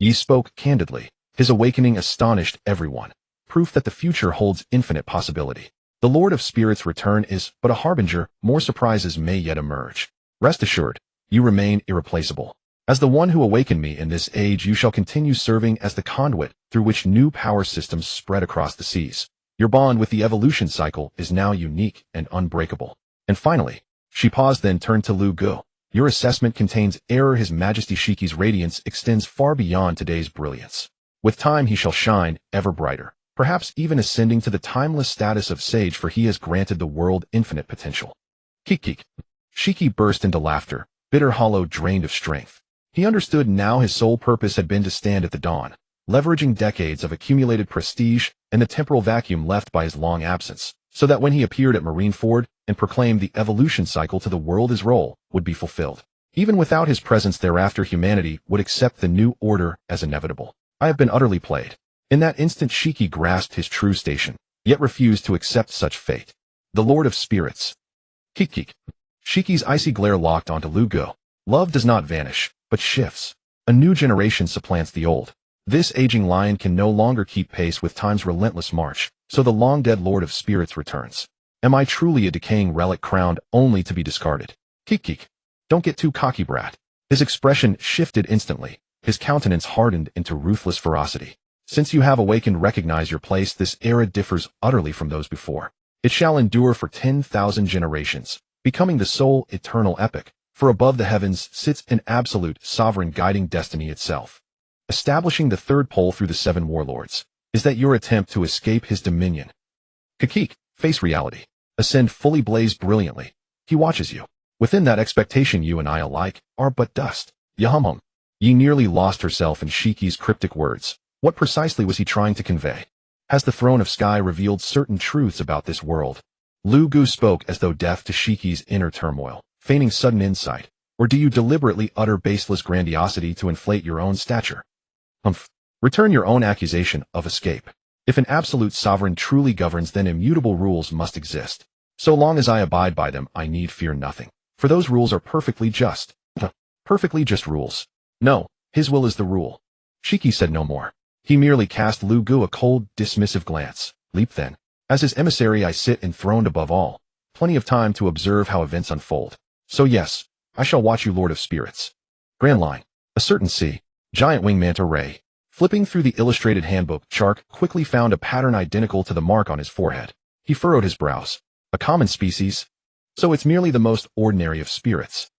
Yi spoke candidly. His awakening astonished everyone. Proof that the future holds infinite possibility. The Lord of Spirits' return is but a harbinger. More surprises may yet emerge. Rest assured, you remain irreplaceable. As the one who awakened me in this age, you shall continue serving as the conduit through which new power systems spread across the seas. Your bond with the evolution cycle is now unique and unbreakable. And finally, she paused, then turned to Lu Gu. Your assessment contains error. His Majesty Shiki's radiance extends far beyond today's brilliance. With time he shall shine ever brighter, perhaps even ascending to the timeless status of sage, for he has granted the world infinite potential. Kik. Shiki burst into laughter, bitter, hollow, drained of strength. He understood now his sole purpose had been to stand at the dawn, leveraging decades of accumulated prestige and the temporal vacuum left by his long absence, so that when he appeared at Marineford and proclaimed the evolution cycle to the world, his role would be fulfilled. Even without his presence thereafter, humanity would accept the new order as inevitable. I have been utterly played. In that instant Shiki grasped his true station, yet refused to accept such fate. The Lord of Spirits. Kik. Shiki's icy glare locked onto Lu Gu. Love does not vanish, but shifts. A new generation supplants the old. This aging lion can no longer keep pace with time's relentless march, so the long-dead Lord of Spirits returns. Am I truly a decaying relic crowned only to be discarded? Kik. Don't get too cocky, brat. His expression shifted instantly. His countenance hardened into ruthless ferocity. Since you have awakened, recognize your place. This era differs utterly from those before. It shall endure for 10,000 generations, becoming the sole eternal epic. For above the heavens sits an absolute sovereign guiding destiny itself. Establishing the third pole through the 7 warlords. Is that your attempt to escape his dominion? Kik. Face reality. Ascend fully, blaze brilliantly. He watches you. Within that expectation, you and I alike are but dust. Yahum. Yi nearly lost herself in Shiki's cryptic words. What precisely was he trying to convey? Has the throne of sky revealed certain truths about this world? Lu Gu spoke as though deaf to Shiki's inner turmoil, feigning sudden insight. Or do you deliberately utter baseless grandiosity to inflate your own stature? Return your own accusation of escape. If an absolute sovereign truly governs, then immutable rules must exist. So long as I abide by them, I need fear nothing. For those rules are perfectly just. Perfectly just rules. No, his will is the rule. Shiki said no more. He merely cast Lu Gu a cold, dismissive glance. Leap then. As his emissary I sit enthroned above all. Plenty of time to observe how events unfold. So yes, I shall watch you, Lord of Spirits. Grand line. A certain sea. Giant wing manta ray. Flipping through the illustrated handbook, Chark quickly found a pattern identical to the mark on his forehead. He furrowed his brows. A common species? So it's merely the most ordinary of spirits.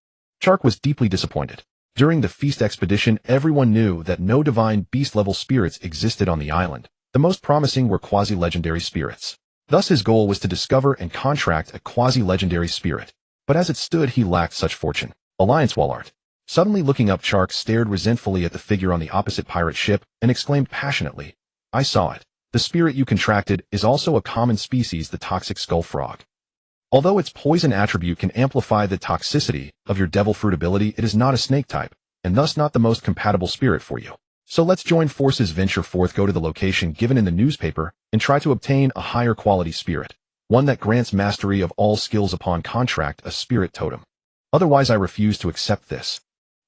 Chark was deeply disappointed. During the feast expedition, everyone knew that no divine beast-level spirits existed on the island. The most promising were quasi-legendary spirits. Thus his goal was to discover and contract a quasi-legendary spirit. But as it stood, he lacked such fortune. Alliance Wallart. Suddenly looking up, Chark stared resentfully at the figure on the opposite pirate ship and exclaimed passionately, I saw it. The spirit you contracted is also a common species, the toxic skull frog. Although its poison attribute can amplify the toxicity of your devil fruit ability, it is not a snake type, and thus not the most compatible spirit for you. So let's join forces, venture forth, go to the location given in the newspaper, and try to obtain a higher quality spirit. One that grants mastery of all skills upon contract, a spirit totem. Otherwise I refuse to accept this.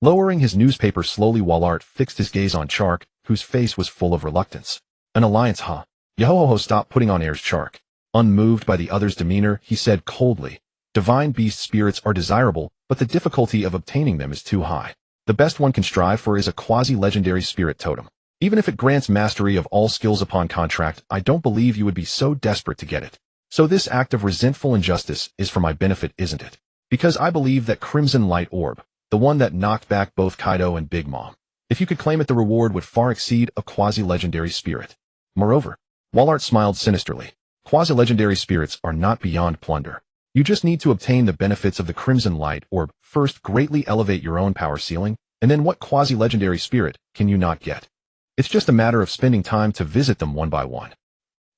Lowering his newspaper slowly, Wallart fixed his gaze on Chark, whose face was full of reluctance. An alliance, huh? Yo-ho-ho, stop putting on airs, Chark. Unmoved by the other's demeanor, he said coldly, divine beast spirits are desirable, but the difficulty of obtaining them is too high. The best one can strive for is a quasi-legendary spirit totem. Even if it grants mastery of all skills upon contract, I don't believe you would be so desperate to get it. So this act of resentful injustice is for my benefit, isn't it? Because I believe that Crimson Light Orb, the one that knocked back both Kaido and Big Mom, if you could claim it, the reward would far exceed a quasi-legendary spirit. Moreover, Wallart smiled sinisterly. Quasi-legendary spirits are not beyond plunder. You just need to obtain the benefits of the Crimson Light Orb, first greatly elevate your own power ceiling, and then what quasi-legendary spirit can you not get? It's just a matter of spending time to visit them one by one.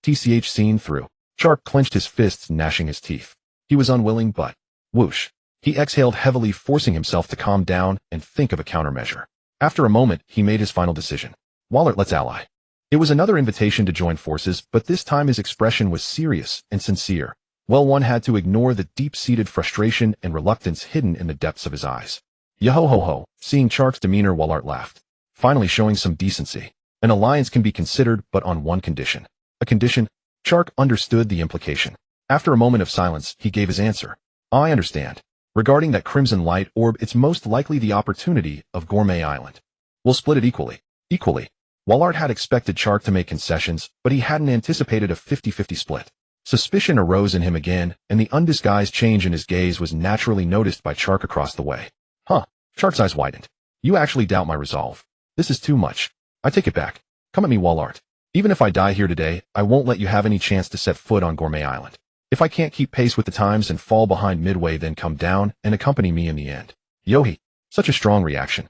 TCH seen through. Chark clenched his fists, gnashing his teeth. He was unwilling, but whoosh. He exhaled heavily, forcing himself to calm down and think of a countermeasure. After a moment, he made his final decision. Wallart, let's ally. It was another invitation to join forces, but this time his expression was serious and sincere. Well, one had to ignore the deep-seated frustration and reluctance hidden in the depths of his eyes. Yo-ho-ho-ho. Seeing Chark's demeanor, Wallart laughed, finally showing some decency. An alliance can be considered, but on one condition. A condition? Chark understood the implication. After a moment of silence, he gave his answer. I understand. Regarding that Crimson Light Orb, it's most likely the opportunity of Gourmet Island. We'll split it equally. Equally. Wallart had expected Chark to make concessions, but he hadn't anticipated a 50-50 split. Suspicion arose in him again, and the undisguised change in his gaze was naturally noticed by Chark across the way. Huh. Chark's eyes widened. You actually doubt my resolve. This is too much. I take it back. Come at me, Wallart. Even if I die here today, I won't let you have any chance to set foot on Gourmet Island. If I can't keep pace with the times and fall behind midway, then come down and accompany me in the end. Yohi. Such a strong reaction.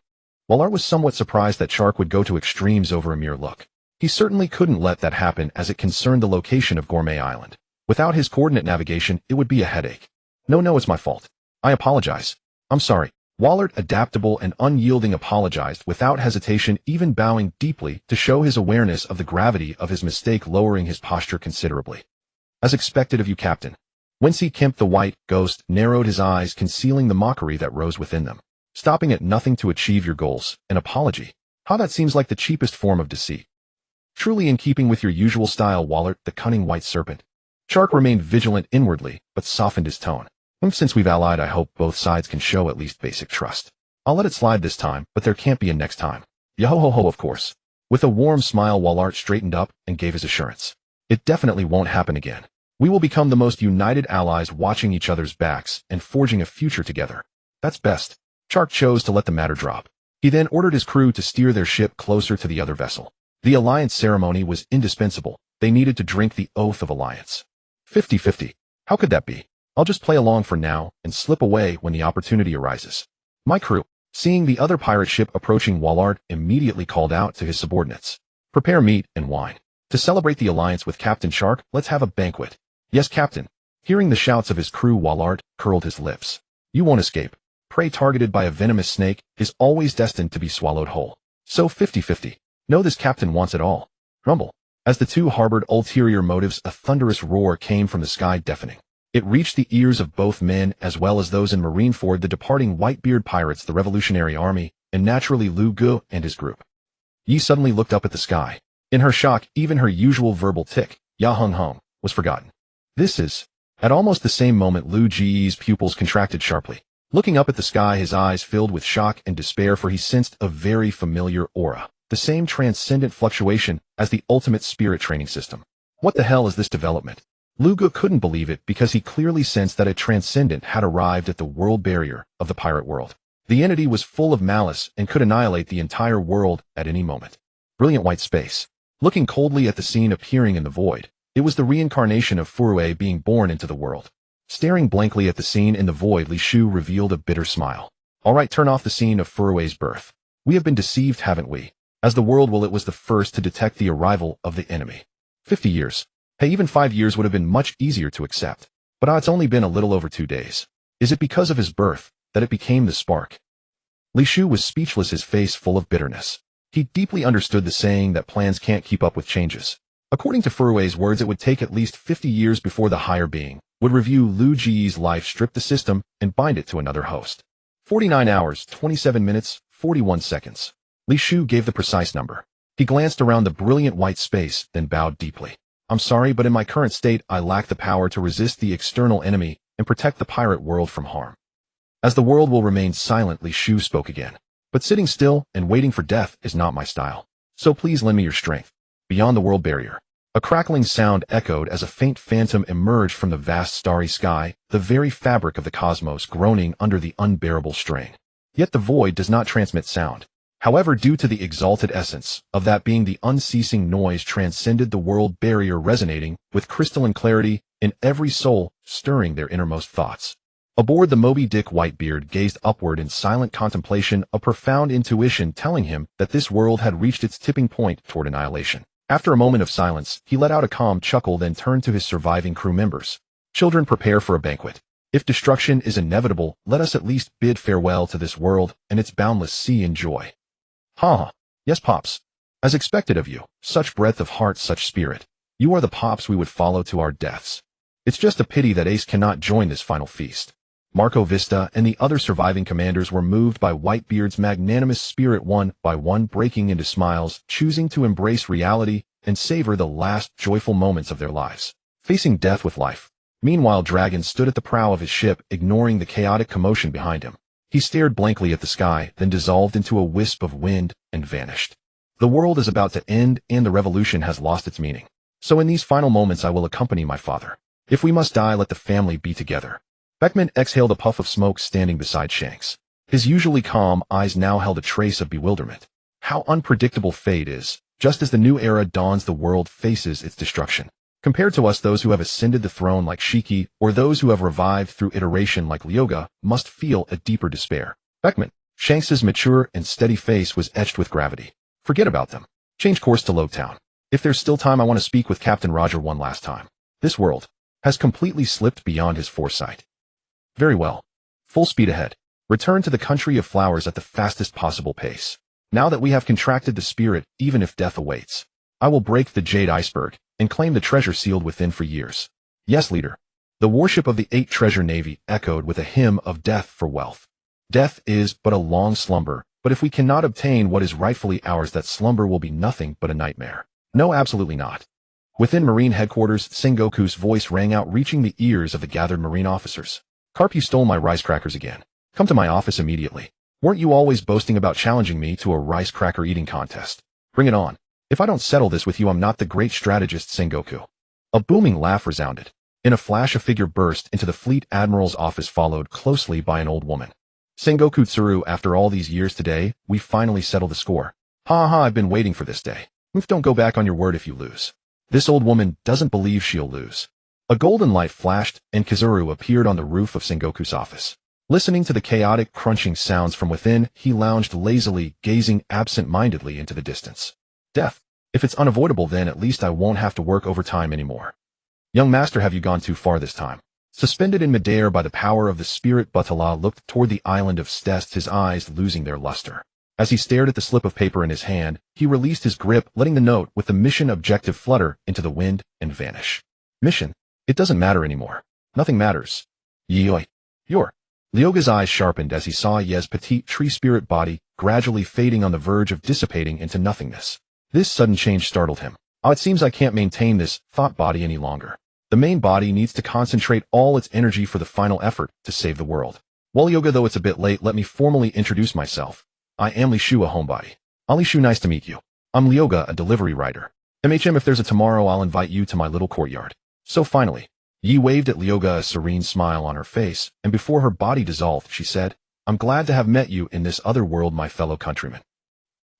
Wallart was somewhat surprised that Chark would go to extremes over a mere look. He certainly couldn't let that happen, as it concerned the location of Gourmet Island. Without his coordinate navigation, it would be a headache. No, it's my fault. I apologize. I'm sorry. Wallart, adaptable and unyielding, apologized without hesitation, even bowing deeply to show his awareness of the gravity of his mistake, lowering his posture considerably. As expected of you, Captain. Wency Kemp, the white ghost, narrowed his eyes, concealing the mockery that rose within them. Stopping at nothing to achieve your goals. An apology. How that seems like the cheapest form of deceit. Truly in keeping with your usual style, Wallart, the cunning white serpent. Chark remained vigilant inwardly, but softened his tone. Since we've allied, I hope both sides can show at least basic trust. I'll let it slide this time, but there can't be a next time. Yo-ho-ho-ho, of course. With a warm smile, Wallart straightened up and gave his assurance. It definitely won't happen again. We will become the most united allies, watching each other's backs and forging a future together. That's best. Chark chose to let the matter drop. He then ordered his crew to steer their ship closer to the other vessel. The alliance ceremony was indispensable. They needed to drink the oath of alliance. 50-50. How could that be? I'll just play along for now and slip away when the opportunity arises. My crew, seeing the other pirate ship approaching, Wallart immediately called out to his subordinates. Prepare meat and wine. To celebrate the alliance with Captain Chark, let's have a banquet. Yes, Captain. Hearing the shouts of his crew, Wallart curled his lips. You won't escape. Prey targeted by a venomous snake is always destined to be swallowed whole. So 50-50. No, this captain wants it all. Rumble. As the two harbored ulterior motives, a thunderous roar came from the sky, deafening. It reached the ears of both men as well as those in Marineford, the departing Whitebeard pirates, the Revolutionary Army, and naturally Lu Gu and his group. Yi suddenly looked up at the sky. In her shock, even her usual verbal tick, ya hung hung, was forgotten. This is... At almost the same moment, Lu Ji's pupils contracted sharply. Looking up at the sky, his eyes filled with shock and despair, for he sensed a very familiar aura. The same transcendent fluctuation as the ultimate spirit training system. What the hell is this development? Lu Gu couldn't believe it because he clearly sensed that a transcendent had arrived at the world barrier of the pirate world. The entity was full of malice and could annihilate the entire world at any moment. Brilliant white space. Looking coldly at the scene appearing in the void, it was the reincarnation of Furue being born into the world. Staring blankly at the scene in the void, Li Shu revealed a bitter smile. All right, turn off the scene of Furue's birth. We have been deceived, haven't we? As the world will, it was the first to detect the arrival of the enemy. 50 years. Hey, even 5 years would have been much easier to accept. But it's only been a little over 2 days. Is it because of his birth that it became the spark? Li Shu was speechless, his face full of bitterness. He deeply understood the saying that plans can't keep up with changes. According to Furue's words, it would take at least 50 years before the higher being would review Lu Ji's life, strip the system, and bind it to another host. 49 hours, 27 minutes, 41 seconds. Li Shu gave the precise number. He glanced around the brilliant white space, then bowed deeply. I'm sorry, but in my current state, I lack the power to resist the external enemy and protect the pirate world from harm. As the world will remain silent, Li Shu spoke again. But sitting still and waiting for death is not my style. So please lend me your strength. Beyond the world barrier. A crackling sound echoed as a faint phantom emerged from the vast starry sky, the very fabric of the cosmos groaning under the unbearable strain. Yet the void does not transmit sound. However, due to the exalted essence of that being, the unceasing noise transcended the world barrier, resonating with crystalline clarity in every soul, stirring their innermost thoughts. Aboard the Moby Dick, Whitebeard gazed upward in silent contemplation, a profound intuition telling him that this world had reached its tipping point toward annihilation. After a moment of silence, he let out a calm chuckle, then turned to his surviving crew members. Children, prepare for a banquet. If destruction is inevitable, let us at least bid farewell to this world and its boundless sea in joy. Ha! Yes, Pops. As expected of you, such breadth of heart, such spirit. You are the Pops we would follow to our deaths. It's just a pity that Ace cannot join this final feast. Marco Vista and the other surviving commanders were moved by Whitebeard's magnanimous spirit, one by one breaking into smiles, choosing to embrace reality and savor the last joyful moments of their lives, facing death with life. Meanwhile, Dragon stood at the prow of his ship, ignoring the chaotic commotion behind him. He stared blankly at the sky, then dissolved into a wisp of wind and vanished. The world is about to end and the revolution has lost its meaning. So in these final moments I will accompany my father. If we must die, let the family be together. Beckman exhaled a puff of smoke, standing beside Shanks. His usually calm eyes now held a trace of bewilderment. How unpredictable fate is. Just as the new era dawns, the world faces its destruction. Compared to us, those who have ascended the throne like Shiki, or those who have revived through iteration like Lyoga, must feel a deeper despair. Beckman, Shanks's mature and steady face was etched with gravity. Forget about them. Change course to Logtown. If there's still time, I want to speak with Captain Roger one last time. This world has completely slipped beyond his foresight. Very well. Full speed ahead. Return to the country of flowers at the fastest possible pace. Now that we have contracted the spirit, even if death awaits, I will break the jade iceberg and claim the treasure sealed within for years. Yes, leader. The warship of the 8 treasure navy echoed with a hymn of death for wealth. Death is but a long slumber, but if we cannot obtain what is rightfully ours, that slumber will be nothing but a nightmare. No, absolutely not. Within Marine headquarters, Sengoku's voice rang out, reaching the ears of the gathered Marine officers. Carp, you stole my rice crackers again. Come to my office immediately. Weren't you always boasting about challenging me to a rice cracker eating contest? Bring it on. If I don't settle this with you, I'm not the great strategist, Sengoku. A booming laugh resounded. In a flash, a figure burst into the Fleet Admiral's office, followed closely by an old woman. Sengoku Tsuru, after all these years, today, we finally settle the score. Ha ha, I've been waiting for this day. Don't go back on your word if you lose. This old woman doesn't believe she'll lose. A golden light flashed, and Kizuru appeared on the roof of Sengoku's office. Listening to the chaotic crunching sounds from within, he lounged lazily, gazing absent-mindedly into the distance. Death. If it's unavoidable, then at least I won't have to work overtime anymore. Young master, have you gone too far this time? Suspended in midair by the power of the spirit, Batala looked toward the island of Stest, his eyes losing their luster. As he stared at the slip of paper in his hand, he released his grip, letting the note with the mission objective flutter into the wind and vanish. Mission? It doesn't matter anymore. Nothing matters. Yoi. Your. Lyoga's eyes sharpened as he saw Ye's petite tree spirit body gradually fading on the verge of dissipating into nothingness. This sudden change startled him. Oh, it seems I can't maintain this thought body any longer. The main body needs to concentrate all its energy for the final effort to save the world. Well, Yoga, though it's a bit late, let me formally introduce myself. I am Li Shu, a homebody. Ali Shu, nice to meet you. I'm Lyoga, a delivery rider. MHM, if there's a tomorrow, I'll invite you to my little courtyard. So finally, Yi waved at Lyoga, a serene smile on her face, and before her body dissolved, she said, I'm glad to have met you in this other world, my fellow countrymen.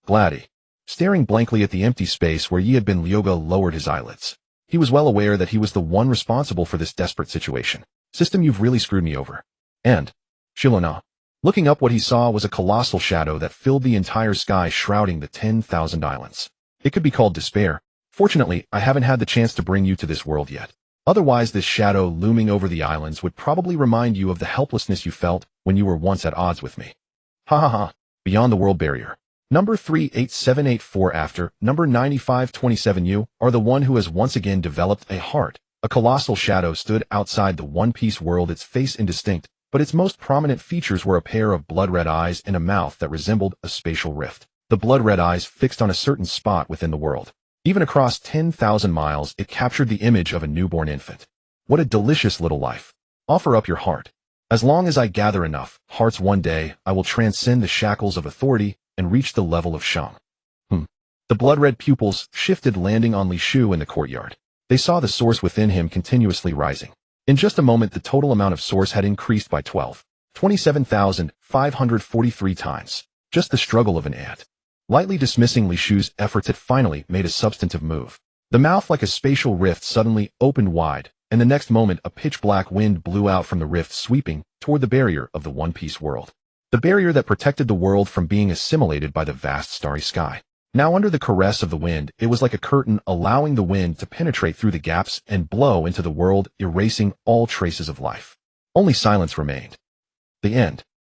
Gladdy. Staring blankly at the empty space where Yi had been, Lyoga lowered his eyelids. He was well aware that he was the one responsible for this desperate situation. System, you've really screwed me over. And, Shilona. Looking up, what he saw was a colossal shadow that filled the entire sky, shrouding the 10,000 islands. It could be called despair. Fortunately, I haven't had the chance to bring you to this world yet. Otherwise, this shadow looming over the islands would probably remind you of the helplessness you felt when you were once at odds with me. Ha ha ha. Beyond the world barrier. Number 38784 after number 9527, you are the one who has once again developed a heart. A colossal shadow stood outside the One Piece world, its face indistinct, but its most prominent features were a pair of blood-red eyes and a mouth that resembled a spatial rift. The blood-red eyes fixed on a certain spot within the world. Even across 10,000 miles, it captured the image of a newborn infant. What a delicious little life. Offer up your heart. As long as I gather enough hearts, one day, I will transcend the shackles of authority and reach the level of Shang. The blood-red pupils shifted, landing on Li Shu in the courtyard. They saw the source within him continuously rising. In just a moment, the total amount of source had increased by 27,543 times. Just the struggle of an ant. Lightly dismissing Li Shu's efforts, it finally made a substantive move. The mouth, like a spatial rift, suddenly opened wide, and the next moment a pitch-black wind blew out from the rift, sweeping toward the barrier of the One Piece world. The barrier that protected the world from being assimilated by the vast starry sky. Now, under the caress of the wind, it was like a curtain, allowing the wind to penetrate through the gaps and blow into the world, erasing all traces of life. Only silence remained. The end.